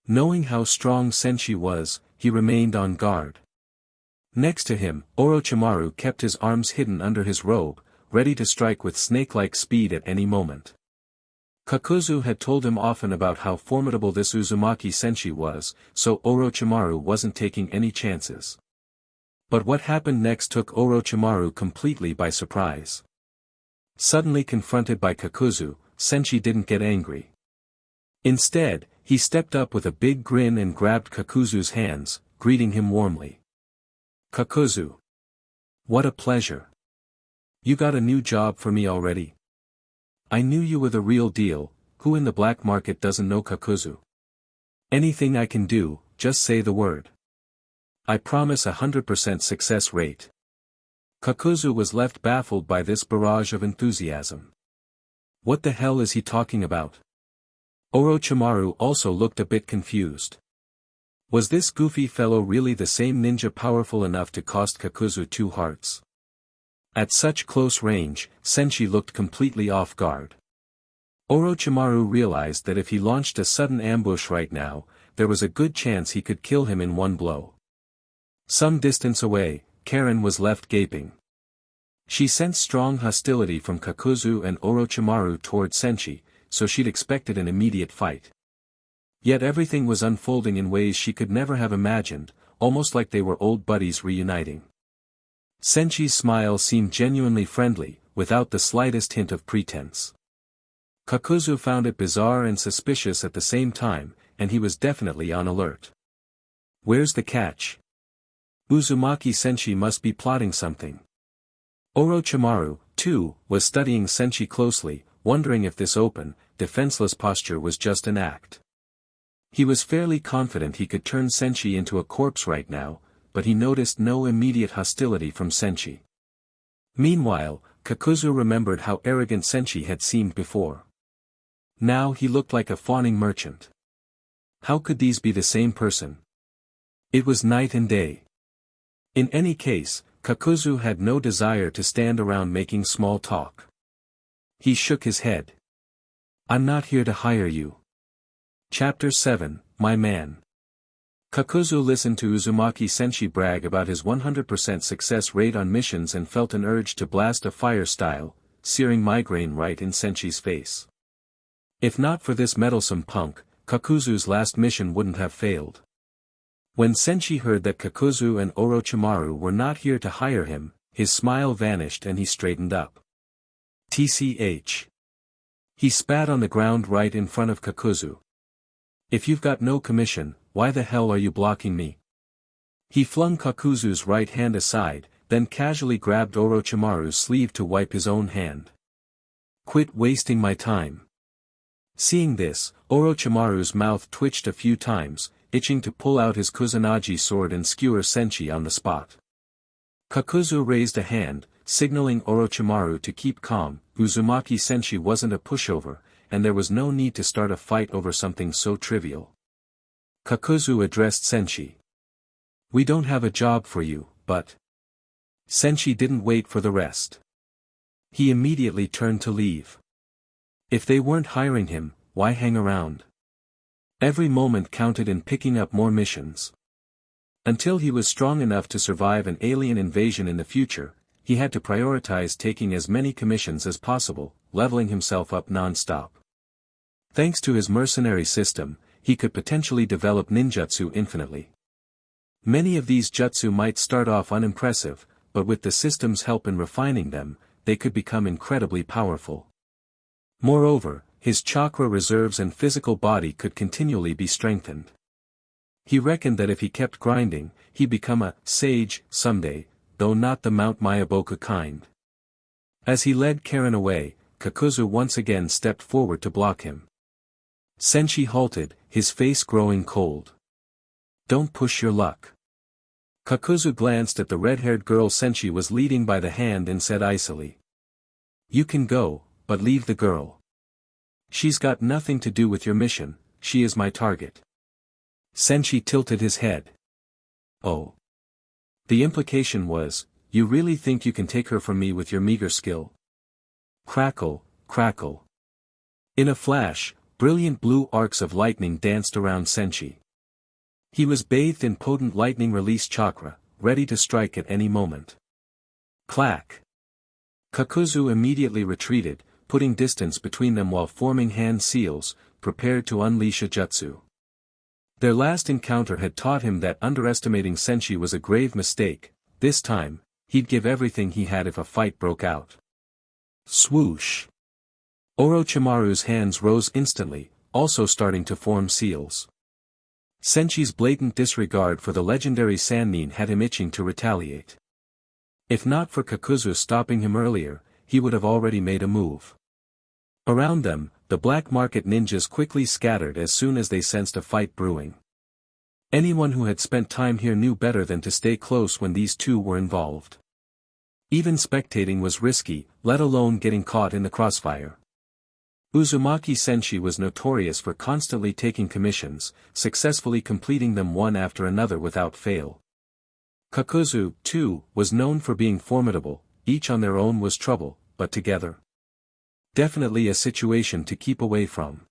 Knowing how strong Senshi was, he remained on guard. Next to him, Orochimaru kept his arms hidden under his robe, ready to strike with snake-like speed at any moment. Kakuzu had told him often about how formidable this Uzumaki Senshi was, so Orochimaru wasn't taking any chances. But what happened next took Orochimaru completely by surprise. Suddenly confronted by Kakuzu, Senshi didn't get angry. Instead, he stepped up with a big grin and grabbed Kakuzu's hands, greeting him warmly. "Kakuzu. What a pleasure. You got a new job for me already? I knew you were the real deal. Who in the black market doesn't know Kakuzu? Anything I can do, just say the word. I promise 100% success rate." Kakuzu was left baffled by this barrage of enthusiasm. What the hell is he talking about? Orochimaru also looked a bit confused. Was this goofy fellow really the same ninja powerful enough to cost Kakuzu 2 hearts? At such close range, Senshi looked completely off guard. Orochimaru realized that if he launched a sudden ambush right now, there was a good chance he could kill him in one blow. Some distance away, Karen was left gaping. She sensed strong hostility from Kakuzu and Orochimaru toward Senshi, so she'd expected an immediate fight. Yet everything was unfolding in ways she could never have imagined, almost like they were old buddies reuniting. Senshi's smile seemed genuinely friendly, without the slightest hint of pretense. Kakuzu found it bizarre and suspicious at the same time, and he was definitely on alert. Where's the catch? Uzumaki Senshi must be plotting something. Orochimaru, too, was studying Senshi closely, wondering if this open, defenseless posture was just an act. He was fairly confident he could turn Senshi into a corpse right now, but he noticed no immediate hostility from Senshi. Meanwhile, Kakuzu remembered how arrogant Senshi had seemed before. Now he looked like a fawning merchant. How could these be the same person? It was night and day. In any case, Kakuzu had no desire to stand around making small talk. He shook his head. "I'm not here to hire you." Chapter 7, My Man. Kakuzu listened to Uzumaki Senshi brag about his 100% success rate on missions and felt an urge to blast a fire-style, searing migraine right in Senshi's face. If not for this meddlesome punk, Kakuzu's last mission wouldn't have failed. When Senshi heard that Kakuzu and Orochimaru were not here to hire him, his smile vanished and he straightened up. TCH. He spat on the ground right in front of Kakuzu. "If you've got no commission, why the hell are you blocking me?" He flung Kakuzu's right hand aside, then casually grabbed Orochimaru's sleeve to wipe his own hand. "Quit wasting my time." Seeing this, Orochimaru's mouth twitched a few times, itching to pull out his Kusanagi sword and skewer Senshi on the spot. Kakuzu raised a hand, signaling Orochimaru to keep calm. Uzumaki Senshi wasn't a pushover, and there was no need to start a fight over something so trivial. Kakuzu addressed Senshi. "We don't have a job for you, but..." Senshi didn't wait for the rest. He immediately turned to leave. If they weren't hiring him, why hang around? Every moment counted in picking up more missions. Until he was strong enough to survive an alien invasion in the future, he had to prioritize taking as many commissions as possible, leveling himself up non-stop. Thanks to his mercenary system, he could potentially develop ninjutsu infinitely. Many of these jutsu might start off unimpressive, but with the system's help in refining them, they could become incredibly powerful. Moreover, his chakra reserves and physical body could continually be strengthened. He reckoned that if he kept grinding, he'd become a sage someday, though not the Mount Mayaboku kind. As he led Karen away, Kakuzu once again stepped forward to block him. Senshi halted, his face growing cold. "Don't push your luck." Kakuzu glanced at the red-haired girl Senshi was leading by the hand and said icily. "You can go, but leave the girl. She's got nothing to do with your mission, she is my target." Senshi tilted his head. "Oh." The implication was, "You really think you can take her from me with your meager skill?" Crackle, crackle. In a flash, brilliant blue arcs of lightning danced around Senshi. He was bathed in potent lightning release chakra, ready to strike at any moment. Clack. Kakuzu immediately retreated, putting distance between them while forming hand seals, prepared to unleash a jutsu. Their last encounter had taught him that underestimating Senshi was a grave mistake. This time, he'd give everything he had if a fight broke out. Swoosh. Orochimaru's hands rose instantly, also starting to form seals. Senshi's blatant disregard for the legendary Sannin had him itching to retaliate. If not for Kakuzu stopping him earlier, he would have already made a move. Around them, the black market ninjas quickly scattered as soon as they sensed a fight brewing. Anyone who had spent time here knew better than to stay close when these two were involved. Even spectating was risky, let alone getting caught in the crossfire. Uzumaki Senshi was notorious for constantly taking commissions, successfully completing them one after another without fail. Kakuzu, too, was known for being formidable. Each on their own was trouble, but together. Definitely a situation to keep away from.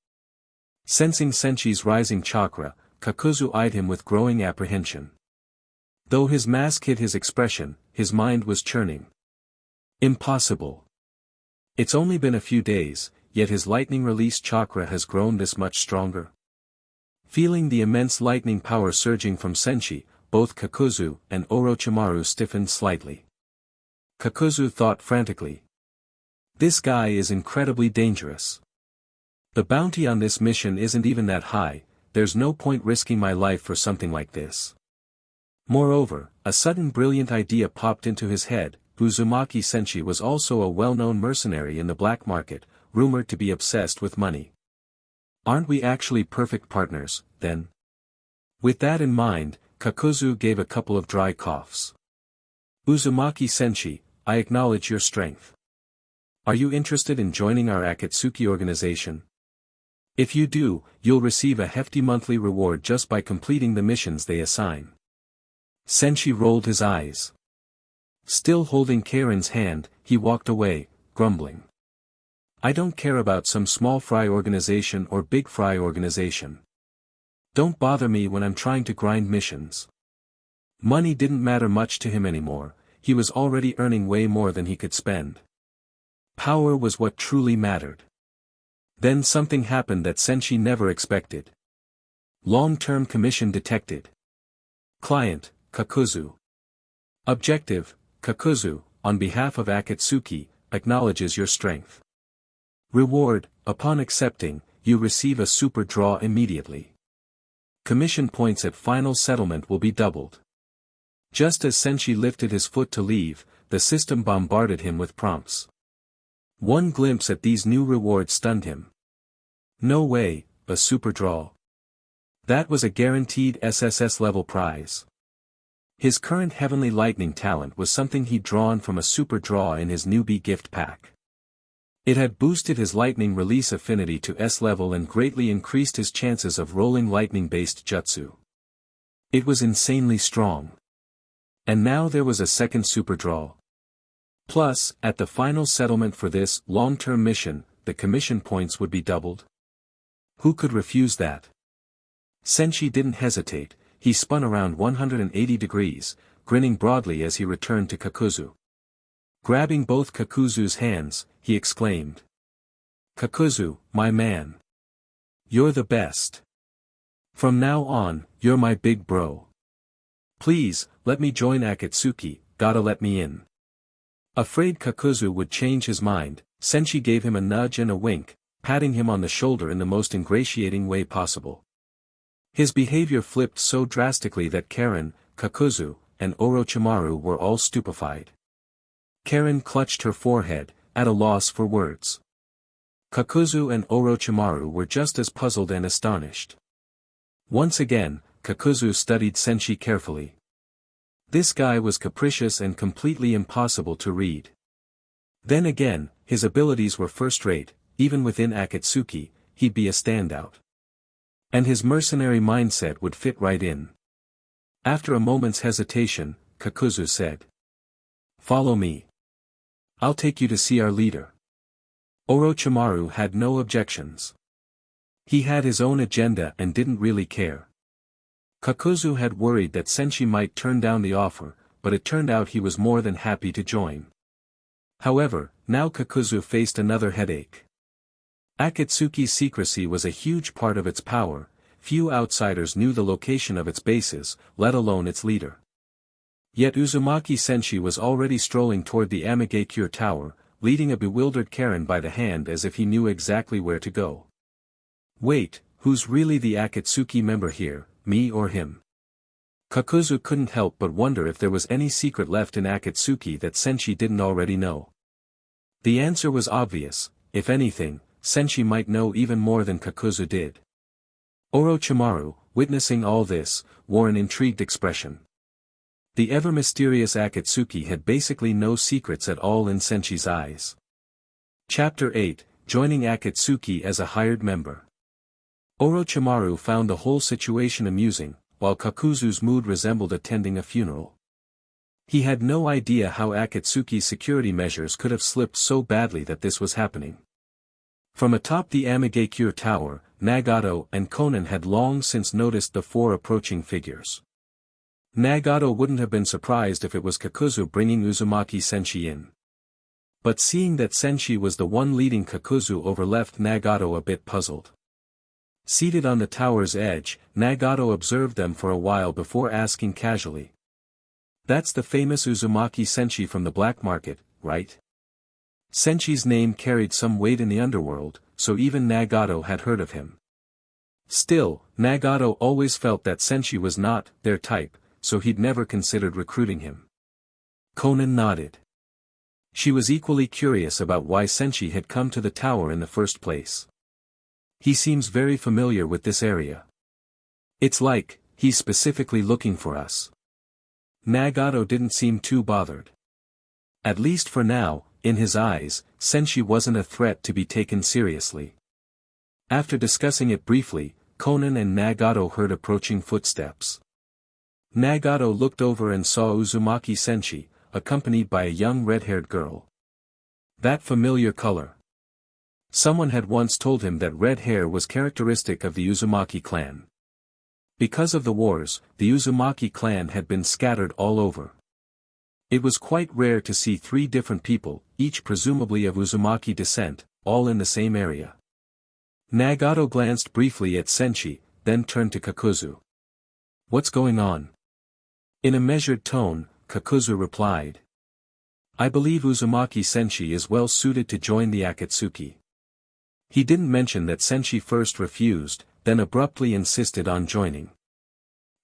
Sensing Senshi's rising chakra, Kakuzu eyed him with growing apprehension. Though his mask hid his expression, his mind was churning. Impossible. It's only been a few days, yet his lightning release chakra has grown this much stronger. Feeling the immense lightning power surging from Senshi, both Kakuzu and Orochimaru stiffened slightly. Kakuzu thought frantically. This guy is incredibly dangerous. The bounty on this mission isn't even that high, there's no point risking my life for something like this. Moreover, a sudden brilliant idea popped into his head. Uzumaki Senshi was also a well-known mercenary in the black market, rumored to be obsessed with money. Aren't we actually perfect partners, then? With that in mind, Kakuzu gave a couple of dry coughs. Uzumaki Senshi, I acknowledge your strength. Are you interested in joining our Akatsuki organization? If you do, you'll receive a hefty monthly reward just by completing the missions they assign. Senshi rolled his eyes. Still holding Karen's hand, he walked away, grumbling. I don't care about some small fry organization or big fry organization. Don't bother me when I'm trying to grind missions. Money didn't matter much to him anymore, he was already earning way more than he could spend. Power was what truly mattered. Then something happened that Senshi never expected. Long-term commission detected. Client, Kakuzu. Objective, Kakuzu, on behalf of Akatsuki, acknowledges your strength. Reward, upon accepting, you receive a super draw immediately. Commission points at final settlement will be doubled. Just as Senshi lifted his foot to leave, the system bombarded him with prompts. One glimpse at these new rewards stunned him. No way, a super draw. That was a guaranteed SSS-level prize. His current Heavenly Lightning talent was something he'd drawn from a super draw in his newbie gift pack. It had boosted his lightning release affinity to S level and greatly increased his chances of rolling lightning-based jutsu. It was insanely strong. And now there was a second super draw. Plus, at the final settlement for this long-term mission, the commission points would be doubled. Who could refuse that? Senshi didn't hesitate. He spun around 180 degrees, grinning broadly as he returned to Kakuzu. Grabbing both Kakuzu's hands, he exclaimed. "Kakuzu, my man. You're the best. From now on, you're my big bro. Please, let me join Akatsuki, gotta let me in." Afraid Kakuzu would change his mind, Senshi gave him a nudge and a wink, patting him on the shoulder in the most ingratiating way possible. His behavior flipped so drastically that Karen, Kakuzu, and Orochimaru were all stupefied. Karen clutched her forehead, at a loss for words. Kakuzu and Orochimaru were just as puzzled and astonished. Once again, Kakuzu studied Senshi carefully. This guy was capricious and completely impossible to read. Then again, his abilities were first-rate, even within Akatsuki, he'd be a standout. And his mercenary mindset would fit right in. After a moment's hesitation, Kakuzu said. "Follow me. I'll take you to see our leader." Orochimaru had no objections. He had his own agenda and didn't really care. Kakuzu had worried that Senshi might turn down the offer, but it turned out he was more than happy to join. However, now Kakuzu faced another headache. Akatsuki's secrecy was a huge part of its power. Few outsiders knew the location of its bases, let alone its leader. Yet Uzumaki Senshi was already strolling toward the Amigakure Tower, leading a bewildered Karen by the hand as if he knew exactly where to go. Wait, who's really the Akatsuki member here, me or him? Kakuzu couldn't help but wonder if there was any secret left in Akatsuki that Senshi didn't already know. The answer was obvious. If anything, Senshi might know even more than Kakuzu did. Orochimaru, witnessing all this, wore an intrigued expression. The ever-mysterious Akatsuki had basically no secrets at all in Senshi's eyes. Chapter 8, Joining Akatsuki as a Hired Member. Orochimaru found the whole situation amusing, while Kakuzu's mood resembled attending a funeral. He had no idea how Akatsuki's security measures could have slipped so badly that this was happening. From atop the Amigakure Tower, Nagato and Konan had long since noticed the four approaching figures. Nagato wouldn't have been surprised if it was Kakuzu bringing Uzumaki Senshi in. But seeing that Senshi was the one leading Kakuzu over left Nagato a bit puzzled. Seated on the tower's edge, Nagato observed them for a while before asking casually. "That's the famous Uzumaki Senshi from the black market, right?" Senshi's name carried some weight in the underworld, so even Nagato had heard of him. Still, Nagato always felt that Senshi was not their type, so he'd never considered recruiting him. Konan nodded. She was equally curious about why Senshi had come to the tower in the first place. "He seems very familiar with this area. It's like, he's specifically looking for us." Nagato didn't seem too bothered. At least for now, in his eyes, Senshi wasn't a threat to be taken seriously. After discussing it briefly, Konan and Nagato heard approaching footsteps. Nagato looked over and saw Uzumaki Senshi, accompanied by a young red-haired girl. That familiar color. Someone had once told him that red hair was characteristic of the Uzumaki clan. Because of the wars, the Uzumaki clan had been scattered all over. It was quite rare to see three different people, each presumably of Uzumaki descent, all in the same area. Nagato glanced briefly at Senshi, then turned to Kakuzu. "What's going on?" In a measured tone, Kakuzu replied. "I believe Uzumaki Senshi is well suited to join the Akatsuki." He didn't mention that Senshi first refused, then abruptly insisted on joining.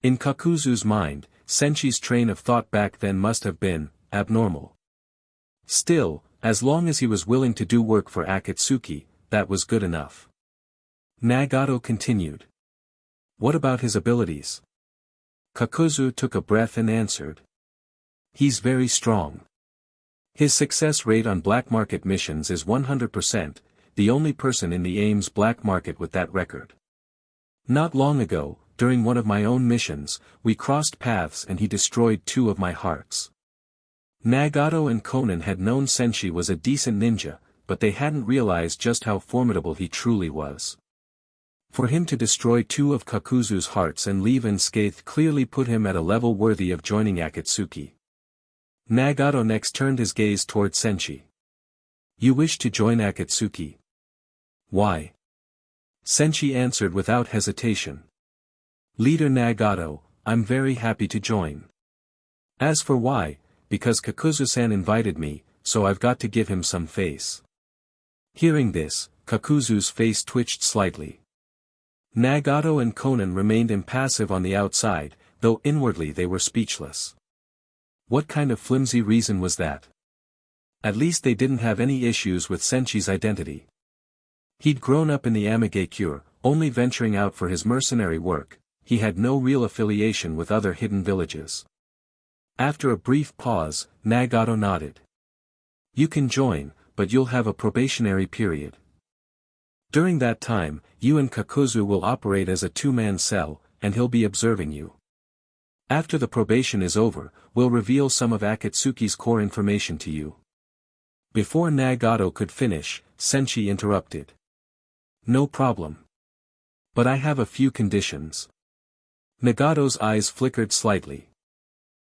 In Kakuzu's mind, Senshi's train of thought back then must have been abnormal. Still, as long as he was willing to do work for Akatsuki, that was good enough. Nagato continued. What about his abilities? Kakuzu took a breath and answered. He's very strong. His success rate on black market missions is 100%, the only person in the AIM's black market with that record. Not long ago, during one of my own missions, we crossed paths and he destroyed 2 of my hearts. Nagato and Conan had known Senshi was a decent ninja, but they hadn't realized just how formidable he truly was. For him to destroy 2 of Kakuzu's hearts and leave unscathed clearly put him at a level worthy of joining Akatsuki. Nagato next turned his gaze toward Senshi. You wish to join Akatsuki? Why? Senshi answered without hesitation. Leader Nagato, I'm very happy to join. As for why, because Kakuzu-san invited me, so I've got to give him some face. Hearing this, Kakuzu's face twitched slightly. Nagato and Conan remained impassive on the outside, though inwardly they were speechless. What kind of flimsy reason was that? At least they didn't have any issues with Senshi's identity. He'd grown up in the Amigakure, only venturing out for his mercenary work. He had no real affiliation with other hidden villages. After a brief pause, Nagato nodded. You can join, but you'll have a probationary period. During that time, you and Kakuzu will operate as a 2-man cell, and he'll be observing you. After the probation is over, we'll reveal some of Akatsuki's core information to you. Before Nagato could finish, Senshi interrupted. No problem. But I have a few conditions. Nagato's eyes flickered slightly.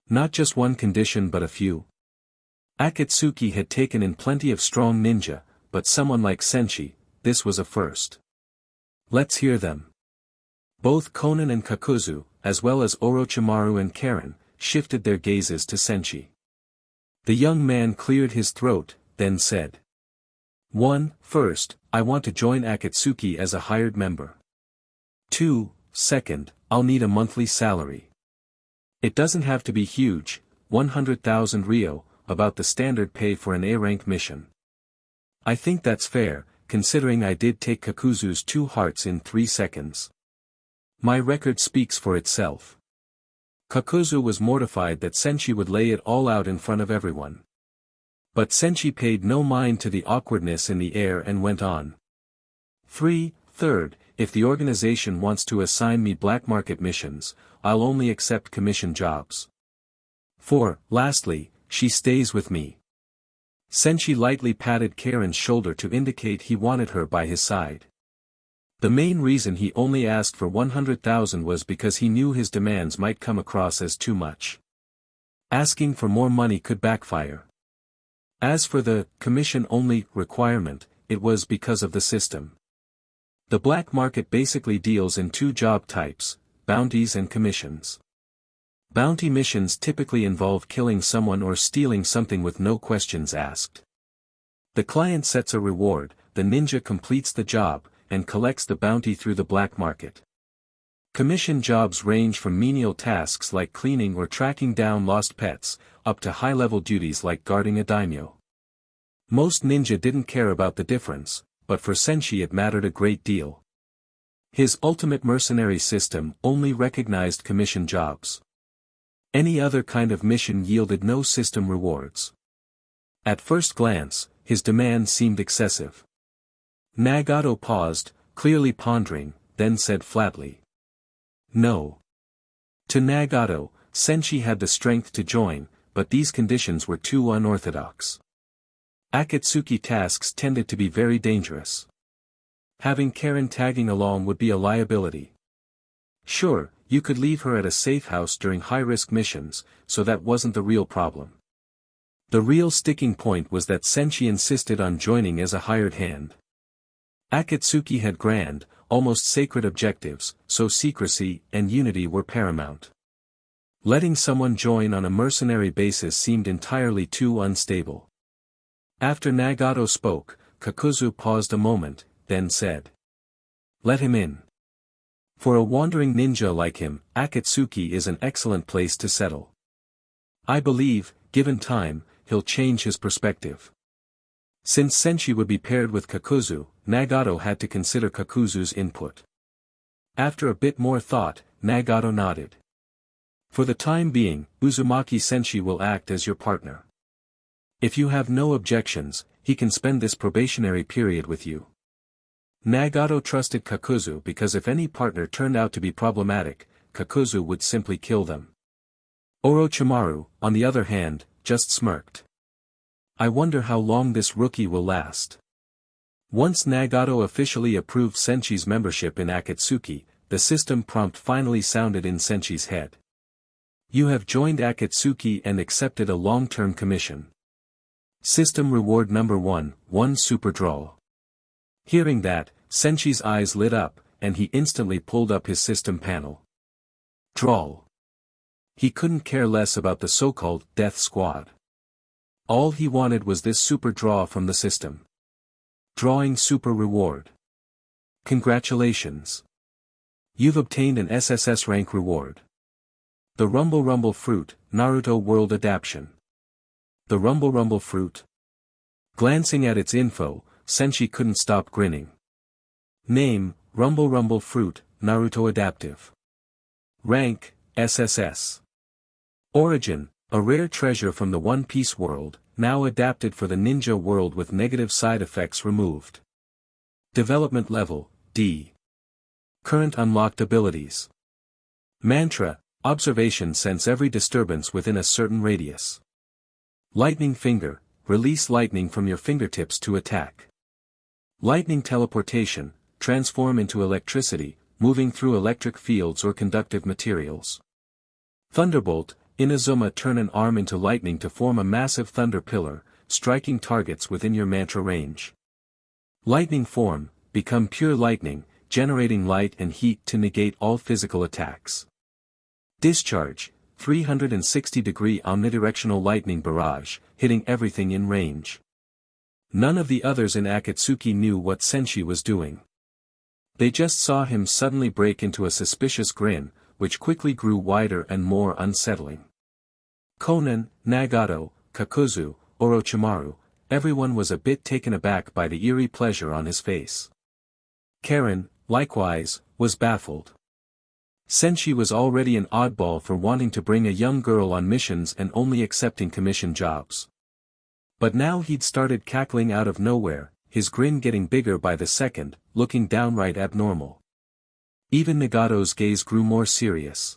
Not just one condition but a few. Akatsuki had taken in plenty of strong ninja, but someone like Senshi, this was a first. Let's hear them. Both Conan and Kakuzu, as well as Orochimaru and Karen, shifted their gazes to Senshi. The young man cleared his throat, then said. 1. First, I want to join Akatsuki as a hired member. 2. Second, I'll need a monthly salary. It doesn't have to be huge, 100,000 ryo, about the standard pay for an A-rank mission. I think that's fair, considering I did take Kakuzu's 2 hearts in 3 seconds. My record speaks for itself. Kakuzu was mortified that Senshi would lay it all out in front of everyone. But Senshi paid no mind to the awkwardness in the air and went on. 3. Third, if the organization wants to assign me black market missions, I'll only accept commission jobs. 4. Lastly, she stays with me. Senshi lightly patted Karen's shoulder to indicate he wanted her by his side. The main reason he only asked for 100,000 was because he knew his demands might come across as too much. Asking for more money could backfire. As for the commission-only requirement, it was because of the system. The black market basically deals in 2 job types, bounties and commissions. Bounty missions typically involve killing someone or stealing something with no questions asked. The client sets a reward, the ninja completes the job, and collects the bounty through the black market. Commission jobs range from menial tasks like cleaning or tracking down lost pets, up to high-level duties like guarding a daimyo. Most ninja didn't care about the difference, but for Senshi it mattered a great deal. His ultimate mercenary system only recognized commission jobs. Any other kind of mission yielded no system rewards. At first glance, his demand seemed excessive. Nagato paused, clearly pondering, then said flatly. No. To Nagato, Senshi had the strength to join, but these conditions were too unorthodox. Akatsuki tasks tended to be very dangerous. Having Karen tagging along would be a liability. Sure, you could leave her at a safe house during high-risk missions, so that wasn't the real problem. The real sticking point was that Senshi insisted on joining as a hired hand. Akatsuki had grand, almost sacred objectives, so secrecy and unity were paramount. Letting someone join on a mercenary basis seemed entirely too unstable. After Nagato spoke, Kakuzu paused a moment, then said. Let him in. For a wandering ninja like him, Akatsuki is an excellent place to settle. I believe, given time, he'll change his perspective. Since Senshi would be paired with Kakuzu, Nagato had to consider Kakuzu's input. After a bit more thought, Nagato nodded. For the time being, Uzumaki Senshi will act as your partner. If you have no objections, he can spend this probationary period with you. Nagato trusted Kakuzu because if any partner turned out to be problematic, Kakuzu would simply kill them. Orochimaru, on the other hand, just smirked. I wonder how long this rookie will last. Once Nagato officially approved Senshi's membership in Akatsuki, the system prompt finally sounded in Senshi's head. You have joined Akatsuki and accepted a long-term commission. System reward number 1, 1 super draw. Hearing that, Senshi's eyes lit up, and he instantly pulled up his system panel. Draw. He couldn't care less about the so-called Death Squad. All he wanted was this super draw from the system. Drawing super reward. Congratulations. You've obtained an SSS rank reward. The Rumble Rumble Fruit, Naruto World Adaptation. The Rumble Rumble Fruit. Glancing at its info, Senshi couldn't stop grinning. Name, Rumble Rumble Fruit, Naruto Adaptive. Rank, SSS. Origin, a rare treasure from the One Piece world, now adapted for the ninja world with negative side effects removed. Development level, D. Current unlocked abilities. Mantra, observation sense every disturbance within a certain radius. Lightning Finger, release lightning from your fingertips to attack. Lightning Teleportation, transform into electricity, moving through electric fields or conductive materials. Thunderbolt, Inazuma turn an arm into lightning to form a massive thunder pillar, striking targets within your mantra range. Lightning Form, become pure lightning, generating light and heat to negate all physical attacks. Discharge, 360-degree omnidirectional lightning barrage, hitting everything in range. None of the others in Akatsuki knew what Senshi was doing. They just saw him suddenly break into a suspicious grin, which quickly grew wider and more unsettling. Konan, Nagato, Kakuzu, Orochimaru, everyone was a bit taken aback by the eerie pleasure on his face. Karen, likewise, was baffled. Senshi was already an oddball for wanting to bring a young girl on missions and only accepting commission jobs. But now he'd started cackling out of nowhere, his grin getting bigger by the second, looking downright abnormal. Even Nagato's gaze grew more serious.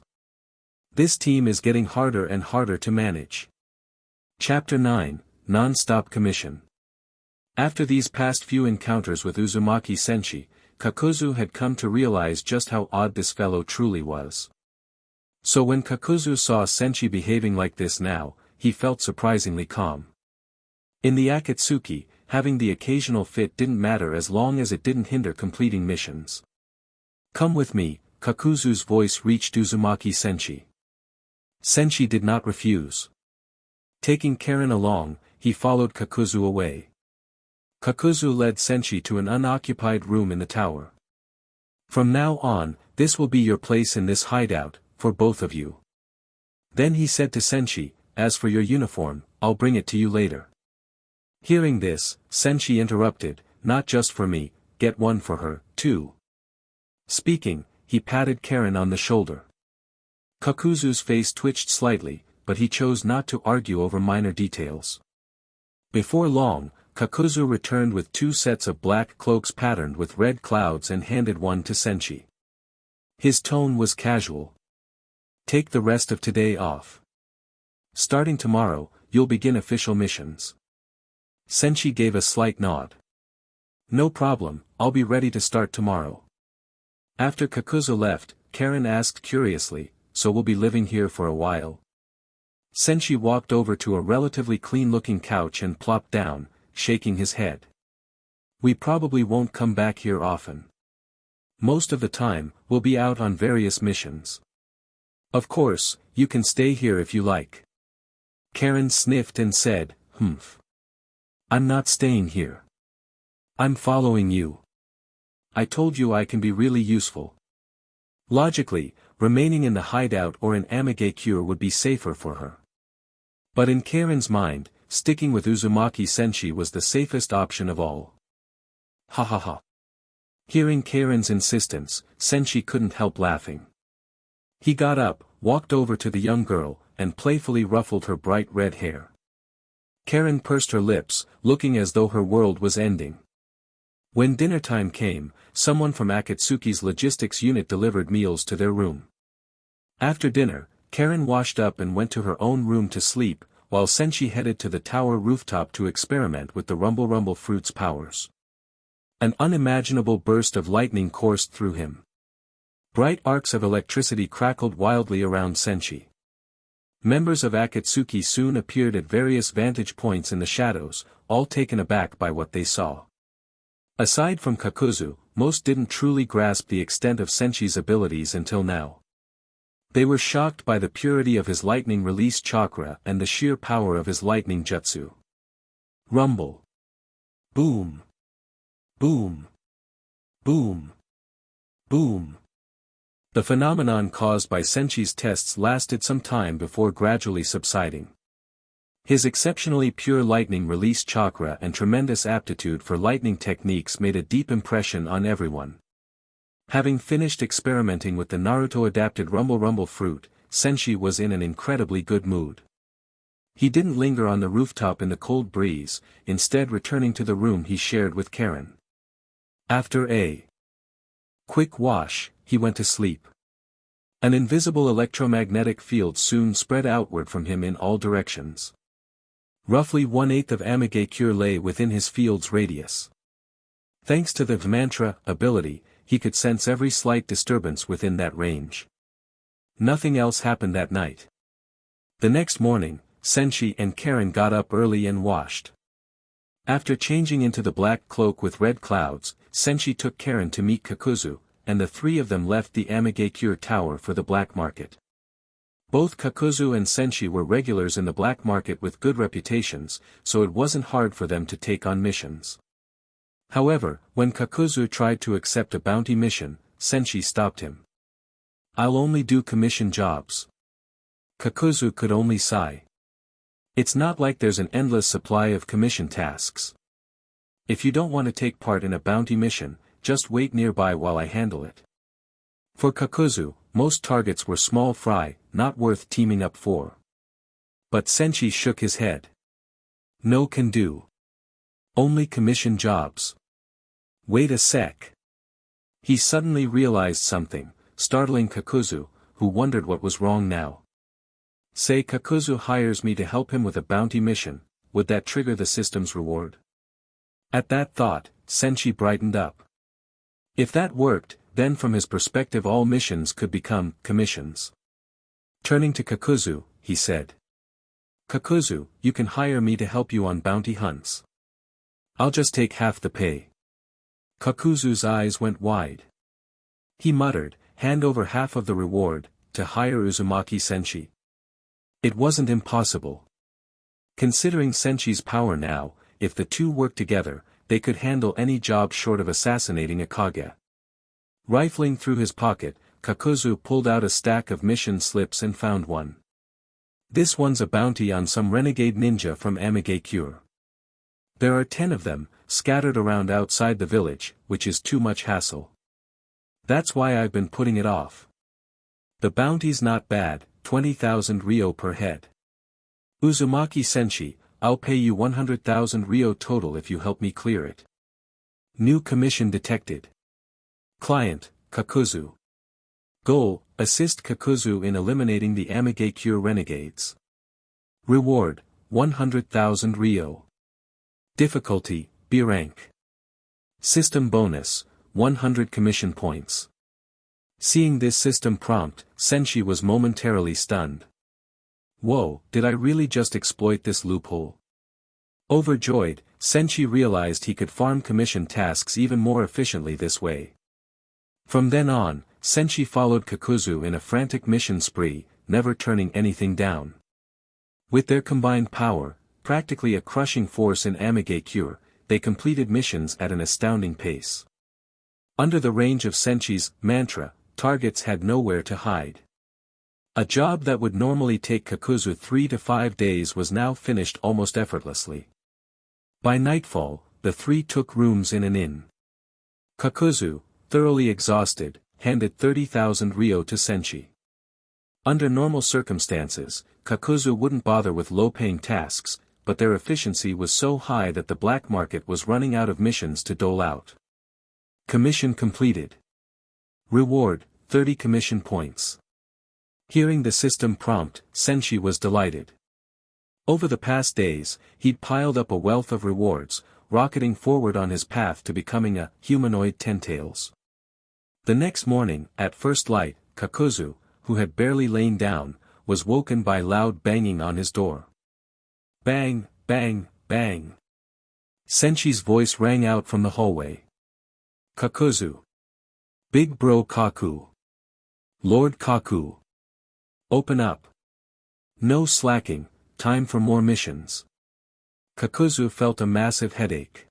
This team is getting harder and harder to manage. Chapter 9, Non-Stop Commission. After these past few encounters with Uzumaki Senshi, Kakuzu had come to realize just how odd this fellow truly was. So when Kakuzu saw Senshi behaving like this now, he felt surprisingly calm. In the Akatsuki, having the occasional fit didn't matter as long as it didn't hinder completing missions. Come with me, Kakuzu's voice reached Uzumaki Senshi. Senshi did not refuse. Taking Karen along, he followed Kakuzu away. Kakuzu led Senshi to an unoccupied room in the tower. From now on, this will be your place in this hideout, for both of you. Then he said to Senshi, as for your uniform, I'll bring it to you later. Hearing this, Senshi interrupted, not just for me, get one for her, too. Speaking, he patted Karen on the shoulder. Kakuzu's face twitched slightly, but he chose not to argue over minor details. Before long, Kakuzu returned with 2 sets of black cloaks patterned with red clouds and handed one to Senshi. His tone was casual. Take the rest of today off. Starting tomorrow, you'll begin official missions. Senshi gave a slight nod. No problem, I'll be ready to start tomorrow. After Kakuzu left, Karen asked curiously, so we'll be living here for a while? Senshi walked over to a relatively clean-looking couch and plopped down, shaking his head. We probably won't come back here often. Most of the time, we'll be out on various missions. Of course, you can stay here if you like. Karen sniffed and said, "Humph. I'm not staying here. I'm following you. I told you I can be really useful." Logically, remaining in the hideout or in Amigakure would be safer for her. But in Karen's mind, sticking with Uzumaki Senshi was the safest option of all. Ha ha ha. Hearing Karen's insistence, Senshi couldn't help laughing. He got up, walked over to the young girl, and playfully ruffled her bright red hair. Karen pursed her lips, looking as though her world was ending. When dinner time came, someone from Akatsuki's logistics unit delivered meals to their room. After dinner, Karen washed up and went to her own room to sleep, while Senshi headed to the tower rooftop to experiment with the Rumble fruit's powers. An unimaginable burst of lightning coursed through him. Bright arcs of electricity crackled wildly around Senshi. Members of Akatsuki soon appeared at various vantage points in the shadows, all taken aback by what they saw. Aside from Kakuzu, most didn't truly grasp the extent of Senshi's abilities until now. They were shocked by the purity of his lightning release chakra and the sheer power of his lightning jutsu. Rumble. Boom. Boom. Boom. Boom. The phenomenon caused by Senshi's tests lasted some time before gradually subsiding. His exceptionally pure lightning release chakra and tremendous aptitude for lightning techniques made a deep impression on everyone. Having finished experimenting with the Naruto-adapted Rumble fruit, Senshi was in an incredibly good mood. He didn't linger on the rooftop in the cold breeze, instead returning to the room he shared with Karen. After a quick wash, he went to sleep. An invisible electromagnetic field soon spread outward from him in all directions. Roughly 1/8 of Amigakure lay within his field's radius. Thanks to the mantra ability, he could sense every slight disturbance within that range. Nothing else happened that night. The next morning, Senshi and Karen got up early and washed. After changing into the black cloak with red clouds, Senshi took Karen to meet Kakuzu, and the three of them left the Amigakure Tower for the black market. Both Kakuzu and Senshi were regulars in the black market with good reputations, so it wasn't hard for them to take on missions. However, when Kakuzu tried to accept a bounty mission, Senshi stopped him. "I'll only do commission jobs." Kakuzu could only sigh. "It's not like there's an endless supply of commission tasks. If you don't want to take part in a bounty mission, just wait nearby while I handle it." For Kakuzu, most targets were small fry, not worth teaming up for. But Senshi shook his head. "No can do. Only commission jobs." "Wait a sec." He suddenly realized something, startling Kakuzu, who wondered what was wrong now. "Say Kakuzu hires me to help him with a bounty mission, would that trigger the system's reward?" At that thought, Senshi brightened up. If that worked, then from his perspective all missions could become commissions. Turning to Kakuzu, he said. "Kakuzu, you can hire me to help you on bounty hunts. I'll just take half the pay." Kakuzu's eyes went wide. He muttered, "Hand over half of the reward, to hire Uzumaki Senshi." It wasn't impossible. Considering Senshi's power now, if the two worked together, they could handle any job short of assassinating a Kage. Rifling through his pocket, Kakuzu pulled out a stack of mission slips and found one. "This one's a bounty on some renegade ninja from Amigakure. There are 10 of them, scattered around outside the village, which is too much hassle. That's why I've been putting it off. The bounty's not bad, 20,000 ryo per head. Uzumaki Senshi, I'll pay you 100,000 ryo total if you help me clear it." New commission detected. Client, Kakuzu. Goal, assist Kakuzu in eliminating the Amigakure renegades. Reward, 100,000 ryo. Difficulty, B rank. System bonus, 100 commission points. Seeing this system prompt, Senshi was momentarily stunned. Whoa, did I really just exploit this loophole? Overjoyed, Senshi realized he could farm commission tasks even more efficiently this way. From then on, Senshi followed Kakuzu in a frantic mission spree, never turning anything down. With their combined power, practically a crushing force in Amigakure, they completed missions at an astounding pace. Under the range of Senshi's mantra, targets had nowhere to hide. A job that would normally take Kakuzu 3 to 5 days was now finished almost effortlessly. By nightfall, the three took rooms in an inn. Kakuzu, thoroughly exhausted, handed 30,000 ryo to Senshi. Under normal circumstances, Kakuzu wouldn't bother with low-paying tasks, but their efficiency was so high that the black market was running out of missions to dole out. Commission completed. Reward, 30 commission points. Hearing the system prompt, Senshi was delighted. Over the past days, he'd piled up a wealth of rewards, rocketing forward on his path to becoming a humanoid Ten-Tails. The next morning, at first light, Kakuzu, who had barely lain down, was woken by loud banging on his door. Bang, bang, bang. Senshi's voice rang out from the hallway. Kakuzu. Big bro Kaku. Lord Kaku. Open up. No slacking, time for more missions. Kakuzu felt a massive headache.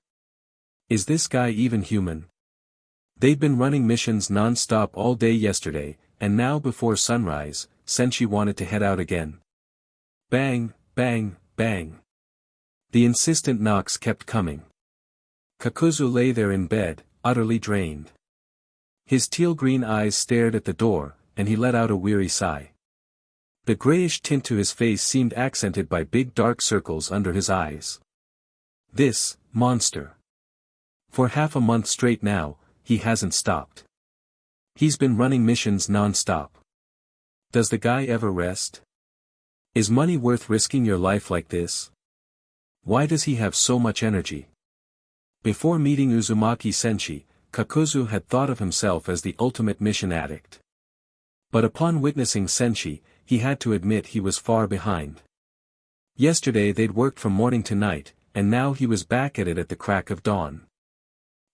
Is this guy even human? They'd been running missions non-stop all day yesterday, and now before sunrise, Senshi wanted to head out again. Bang, bang, bang. The insistent knocks kept coming. Kakuzu lay there in bed, utterly drained. His teal-green eyes stared at the door, and he let out a weary sigh. The grayish tint to his face seemed accented by big dark circles under his eyes. This monster. For half a month straight now, he hasn't stopped. He's been running missions non-stop. Does the guy ever rest? Is money worth risking your life like this? Why does he have so much energy? Before meeting Uzumaki Senshi, Kakuzu had thought of himself as the ultimate mission addict. But upon witnessing Senshi, he had to admit he was far behind. Yesterday they'd worked from morning to night, and now he was back at it at the crack of dawn.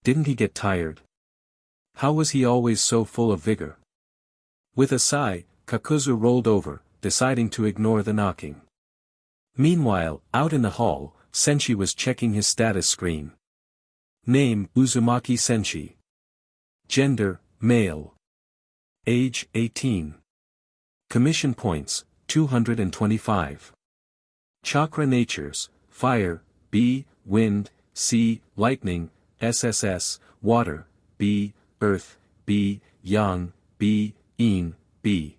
Didn't he get tired? How was he always so full of vigor? With a sigh, Kakuzu rolled over, deciding to ignore the knocking. Meanwhile, out in the hall, Senshi was checking his status screen. Name, Uzumaki Senshi. Gender, male. Age, 18. Commission points, 225. Chakra natures, fire, B, wind, C, lightning, SSS, water, B, earth, B, yang, B, yin, B.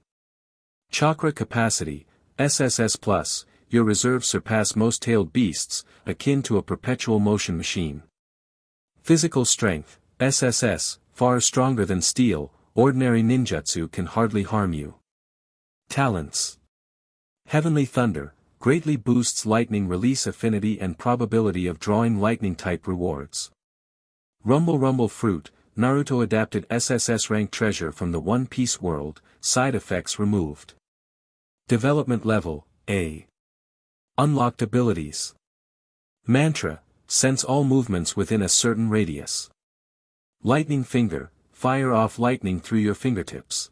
Chakra capacity, SSS+, your reserves surpass most tailed beasts, akin to a perpetual motion machine. Physical strength, SSS, far stronger than steel, ordinary ninjutsu can hardly harm you. Talents. Heavenly Thunder, greatly boosts lightning release affinity and probability of drawing lightning-type rewards. Rumble Rumble Fruit, Naruto-adapted SSS rank treasure from the One Piece world, side effects removed. Development level, A. Unlocked abilities. Mantra, sense all movements within a certain radius. Lightning Finger, fire off lightning through your fingertips.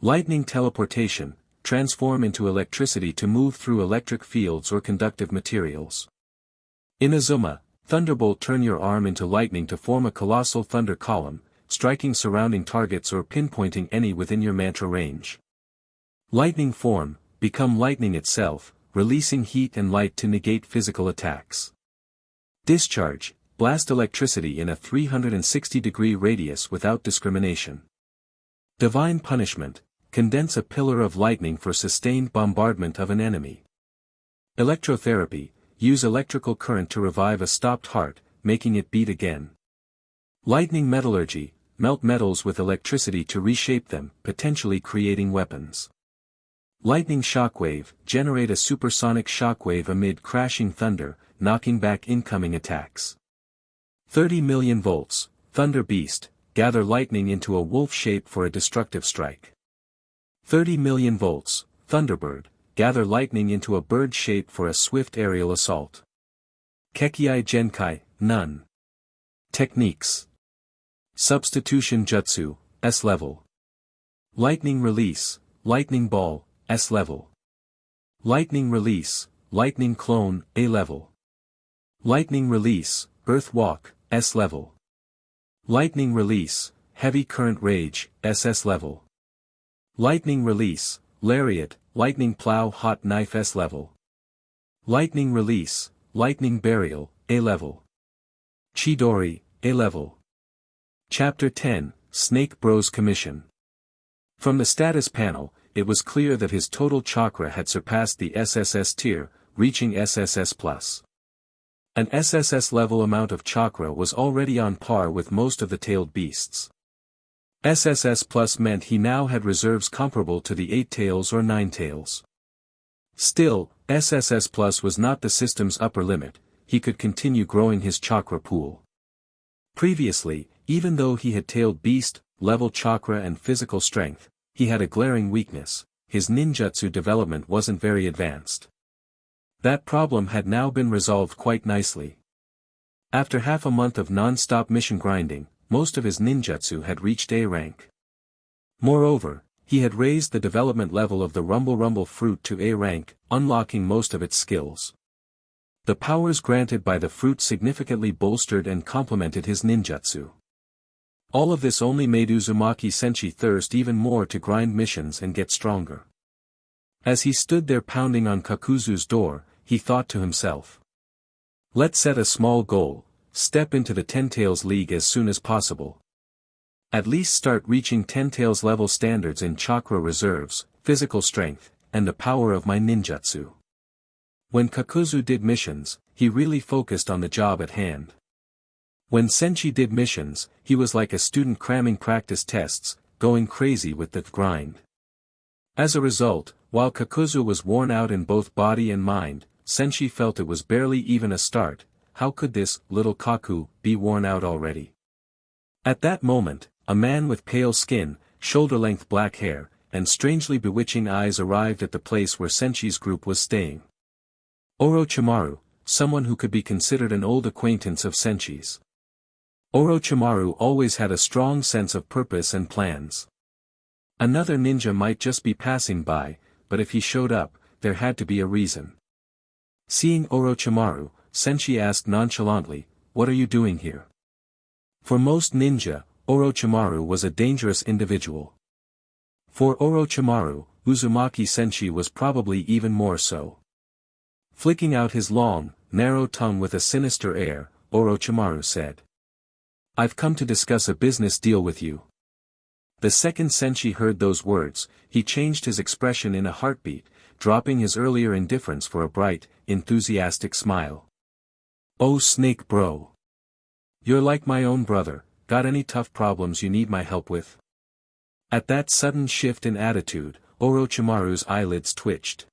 Lightning Teleportation, transform into electricity to move through electric fields or conductive materials. Inazuma, Thunderbolt, turn your arm into lightning to form a colossal thunder column, striking surrounding targets or pinpointing any within your mantra range. Lightning Form, become lightning itself, releasing heat and light to negate physical attacks. Discharge, blast electricity in a 360-degree radius without discrimination. Divine Punishment, condense a pillar of lightning for sustained bombardment of an enemy. Electrotherapy, use electrical current to revive a stopped heart, making it beat again. Lightning Metallurgy, melt metals with electricity to reshape them, potentially creating weapons. Lightning Shockwave, generate a supersonic shockwave amid crashing thunder, knocking back incoming attacks. 30 million volts, Thunder Beast, gather lightning into a wolf shape for a destructive strike. 30 million volts, Thunderbird, gather lightning into a bird shape for a swift aerial assault. Kekiai Genkai, none. Techniques. Substitution Jutsu, S level. Lightning Release, Lightning Ball, S level. Lightning Release, Lightning Clone, A level. Lightning Release, Earth Walk, S level. Lightning Release, Heavy Current Rage, SS level. Lightning Release, Lariat, Lightning Plow Hot Knife S level. Lightning Release, Lightning Burial, A level. Chidori, A level. Chapter 10, Snake Bros Commission. From the status panel, it was clear that his total chakra had surpassed the SSS tier, reaching SSS+. An SSS level amount of chakra was already on par with most of the tailed beasts. SSS+ meant he now had reserves comparable to the 8 tails or 9 tails. Still, SSS+ was not the system's upper limit, he could continue growing his chakra pool. Previously, even though he had tailed beast, level chakra and physical strength, he had a glaring weakness: his ninjutsu development wasn't very advanced. That problem had now been resolved quite nicely. After half a month of non-stop mission grinding, most of his ninjutsu had reached A rank. Moreover, he had raised the development level of the Rumble fruit to A rank, unlocking most of its skills. The powers granted by the fruit significantly bolstered and complemented his ninjutsu. All of this only made Uzumaki Senshi thirst even more to grind missions and get stronger. As he stood there pounding on Kakuzu's door, he thought to himself, "Let's set a small goal, step into the Ten Tails League as soon as possible. At least start reaching Ten Tails level standards in chakra reserves, physical strength, and the power of my ninjutsu." When Kakuzu did missions, he really focused on the job at hand. When Senshi did missions, he was like a student cramming practice tests, going crazy with the grind. As a result, while Kakuzu was worn out in both body and mind, Senshi felt it was barely even a start. How could this little Kaku be worn out already? At that moment, a man with pale skin, shoulder-length black hair, and strangely bewitching eyes arrived at the place where Senshi's group was staying. Orochimaru, someone who could be considered an old acquaintance of Senshi's. Orochimaru always had a strong sense of purpose and plans. Another ninja might just be passing by, but if he showed up, there had to be a reason. Seeing Orochimaru, Senshi asked nonchalantly, "What are you doing here?" For most ninja, Orochimaru was a dangerous individual. For Orochimaru, Uzumaki Senshi was probably even more so. Flicking out his long, narrow tongue with a sinister air, Orochimaru said, "I've come to discuss a business deal with you." The second Senshi heard those words, he changed his expression in a heartbeat, dropping his earlier indifference for a bright, enthusiastic smile. "Oh Snake Bro. You're like my own brother, got any tough problems you need my help with?" At that sudden shift in attitude, Orochimaru's eyelids twitched.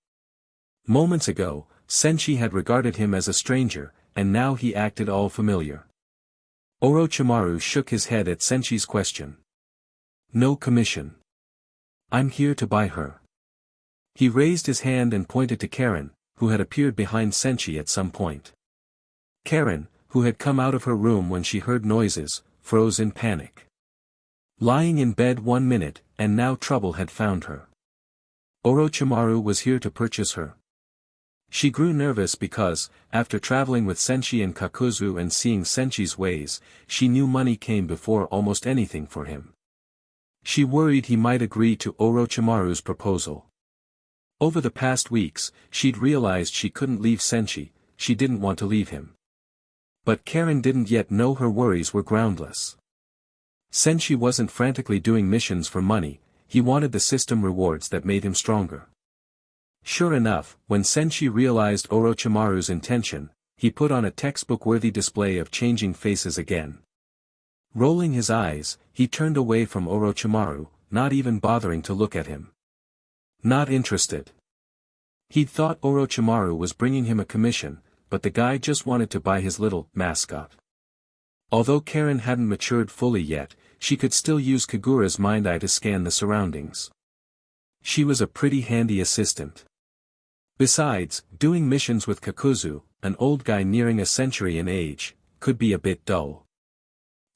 Moments ago, Senshi had regarded him as a stranger, and now he acted all familiar. Orochimaru shook his head at Senshi's question. "No commission. I'm here to buy her." He raised his hand and pointed to Karen, who had appeared behind Senshi at some point. Karen, who had come out of her room when she heard noises, froze in panic. Lying in bed 1 minute, and now trouble had found her. Orochimaru was here to purchase her. She grew nervous because, after traveling with Senshi and Kakuzu and seeing Senshi's ways, she knew money came before almost anything for him. She worried he might agree to Orochimaru's proposal. Over the past weeks, she'd realized she couldn't leave Senshi, she didn't want to leave him. But Karen didn't yet know her worries were groundless. Senshi wasn't frantically doing missions for money, he wanted the system rewards that made him stronger. Sure enough, when Senshi realized Orochimaru's intention, he put on a textbook-worthy display of changing faces again. Rolling his eyes, he turned away from Orochimaru, not even bothering to look at him. Not interested. He'd thought Orochimaru was bringing him a commission, but the guy just wanted to buy his little mascot. Although Karen hadn't matured fully yet, she could still use Kagura's mind eye to scan the surroundings. She was a pretty handy assistant. Besides, doing missions with Kakuzu, an old guy nearing a century in age, could be a bit dull.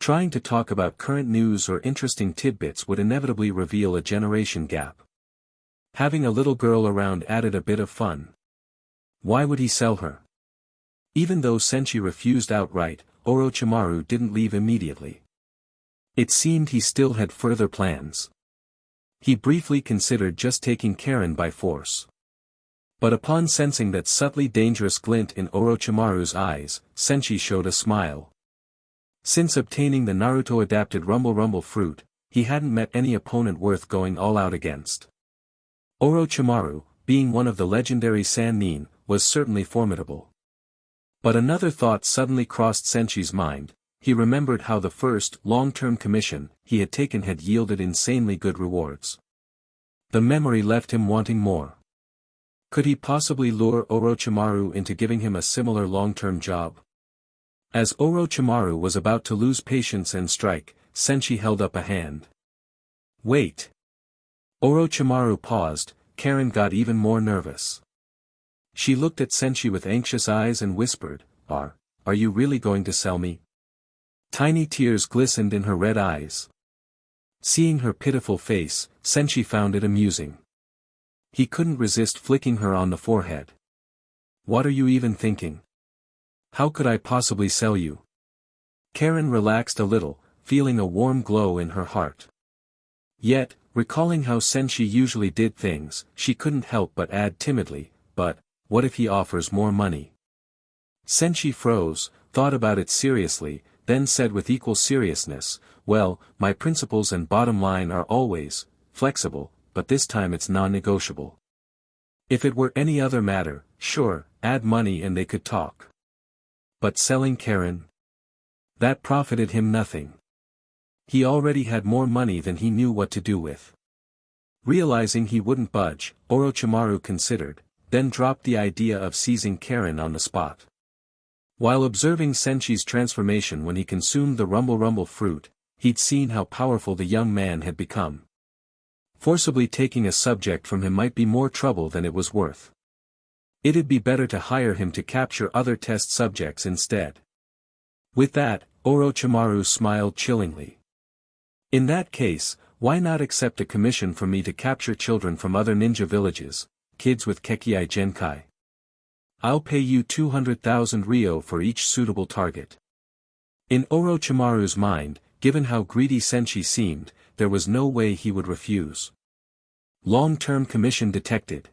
Trying to talk about current news or interesting tidbits would inevitably reveal a generation gap. Having a little girl around added a bit of fun. Why would he sell her? Even though Senshi refused outright, Orochimaru didn't leave immediately. It seemed he still had further plans. He briefly considered just taking Karen by force. But upon sensing that subtly dangerous glint in Orochimaru's eyes, Senshi showed a smile. Since obtaining the Naruto-adapted Rumble Rumble fruit, he hadn't met any opponent worth going all out against. Orochimaru, being one of the legendary Sannin, was certainly formidable. But another thought suddenly crossed Senshi's mind. He remembered how the first long-term commission he had taken had yielded insanely good rewards. The memory left him wanting more. Could he possibly lure Orochimaru into giving him a similar long-term job? As Orochimaru was about to lose patience and strike, Senshi held up a hand. Wait. Orochimaru paused. Karen got even more nervous. She looked at Senshi with anxious eyes and whispered, Are you really going to sell me? Tiny tears glistened in her red eyes. Seeing her pitiful face, Senshi found it amusing. He couldn't resist flicking her on the forehead. What are you even thinking? How could I possibly sell you? Karen relaxed a little, feeling a warm glow in her heart. Yet, recalling how Senshi usually did things, she couldn't help but add timidly, but, what if he offers more money? Senshi froze, thought about it seriously, then said with equal seriousness, well, my principles and bottom line are always flexible, but this time it's non-negotiable. If it were any other matter, sure, add money and they could talk. But selling Karen? That profited him nothing. He already had more money than he knew what to do with. Realizing he wouldn't budge, Orochimaru considered, then dropped the idea of seizing Karen on the spot. While observing Senshi's transformation when he consumed the Rumble Rumble fruit, he'd seen how powerful the young man had become. Forcibly taking a subject from him might be more trouble than it was worth. It'd be better to hire him to capture other test subjects instead. With that, Orochimaru smiled chillingly. In that case, why not accept a commission from me to capture children from other ninja villages, kids with Kekkai Genkai? I'll pay you 200,000 ryo for each suitable target. In Orochimaru's mind, given how greedy Senshi seemed, there was no way he would refuse. Long-term commission detected.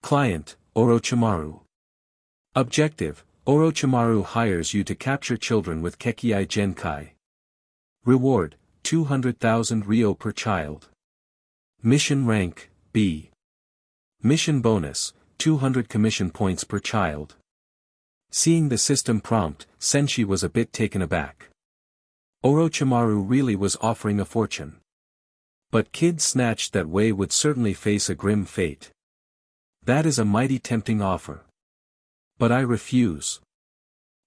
Client, Orochimaru. Objective, Orochimaru hires you to capture children with Kekkai Genkai. Reward, 200,000 ryo per child. Mission rank, B. Mission bonus, 200 commission points per child. Seeing the system prompt, Senshi was a bit taken aback. Orochimaru really was offering a fortune. But kids snatched that way would certainly face a grim fate. That is a mighty tempting offer. But I refuse.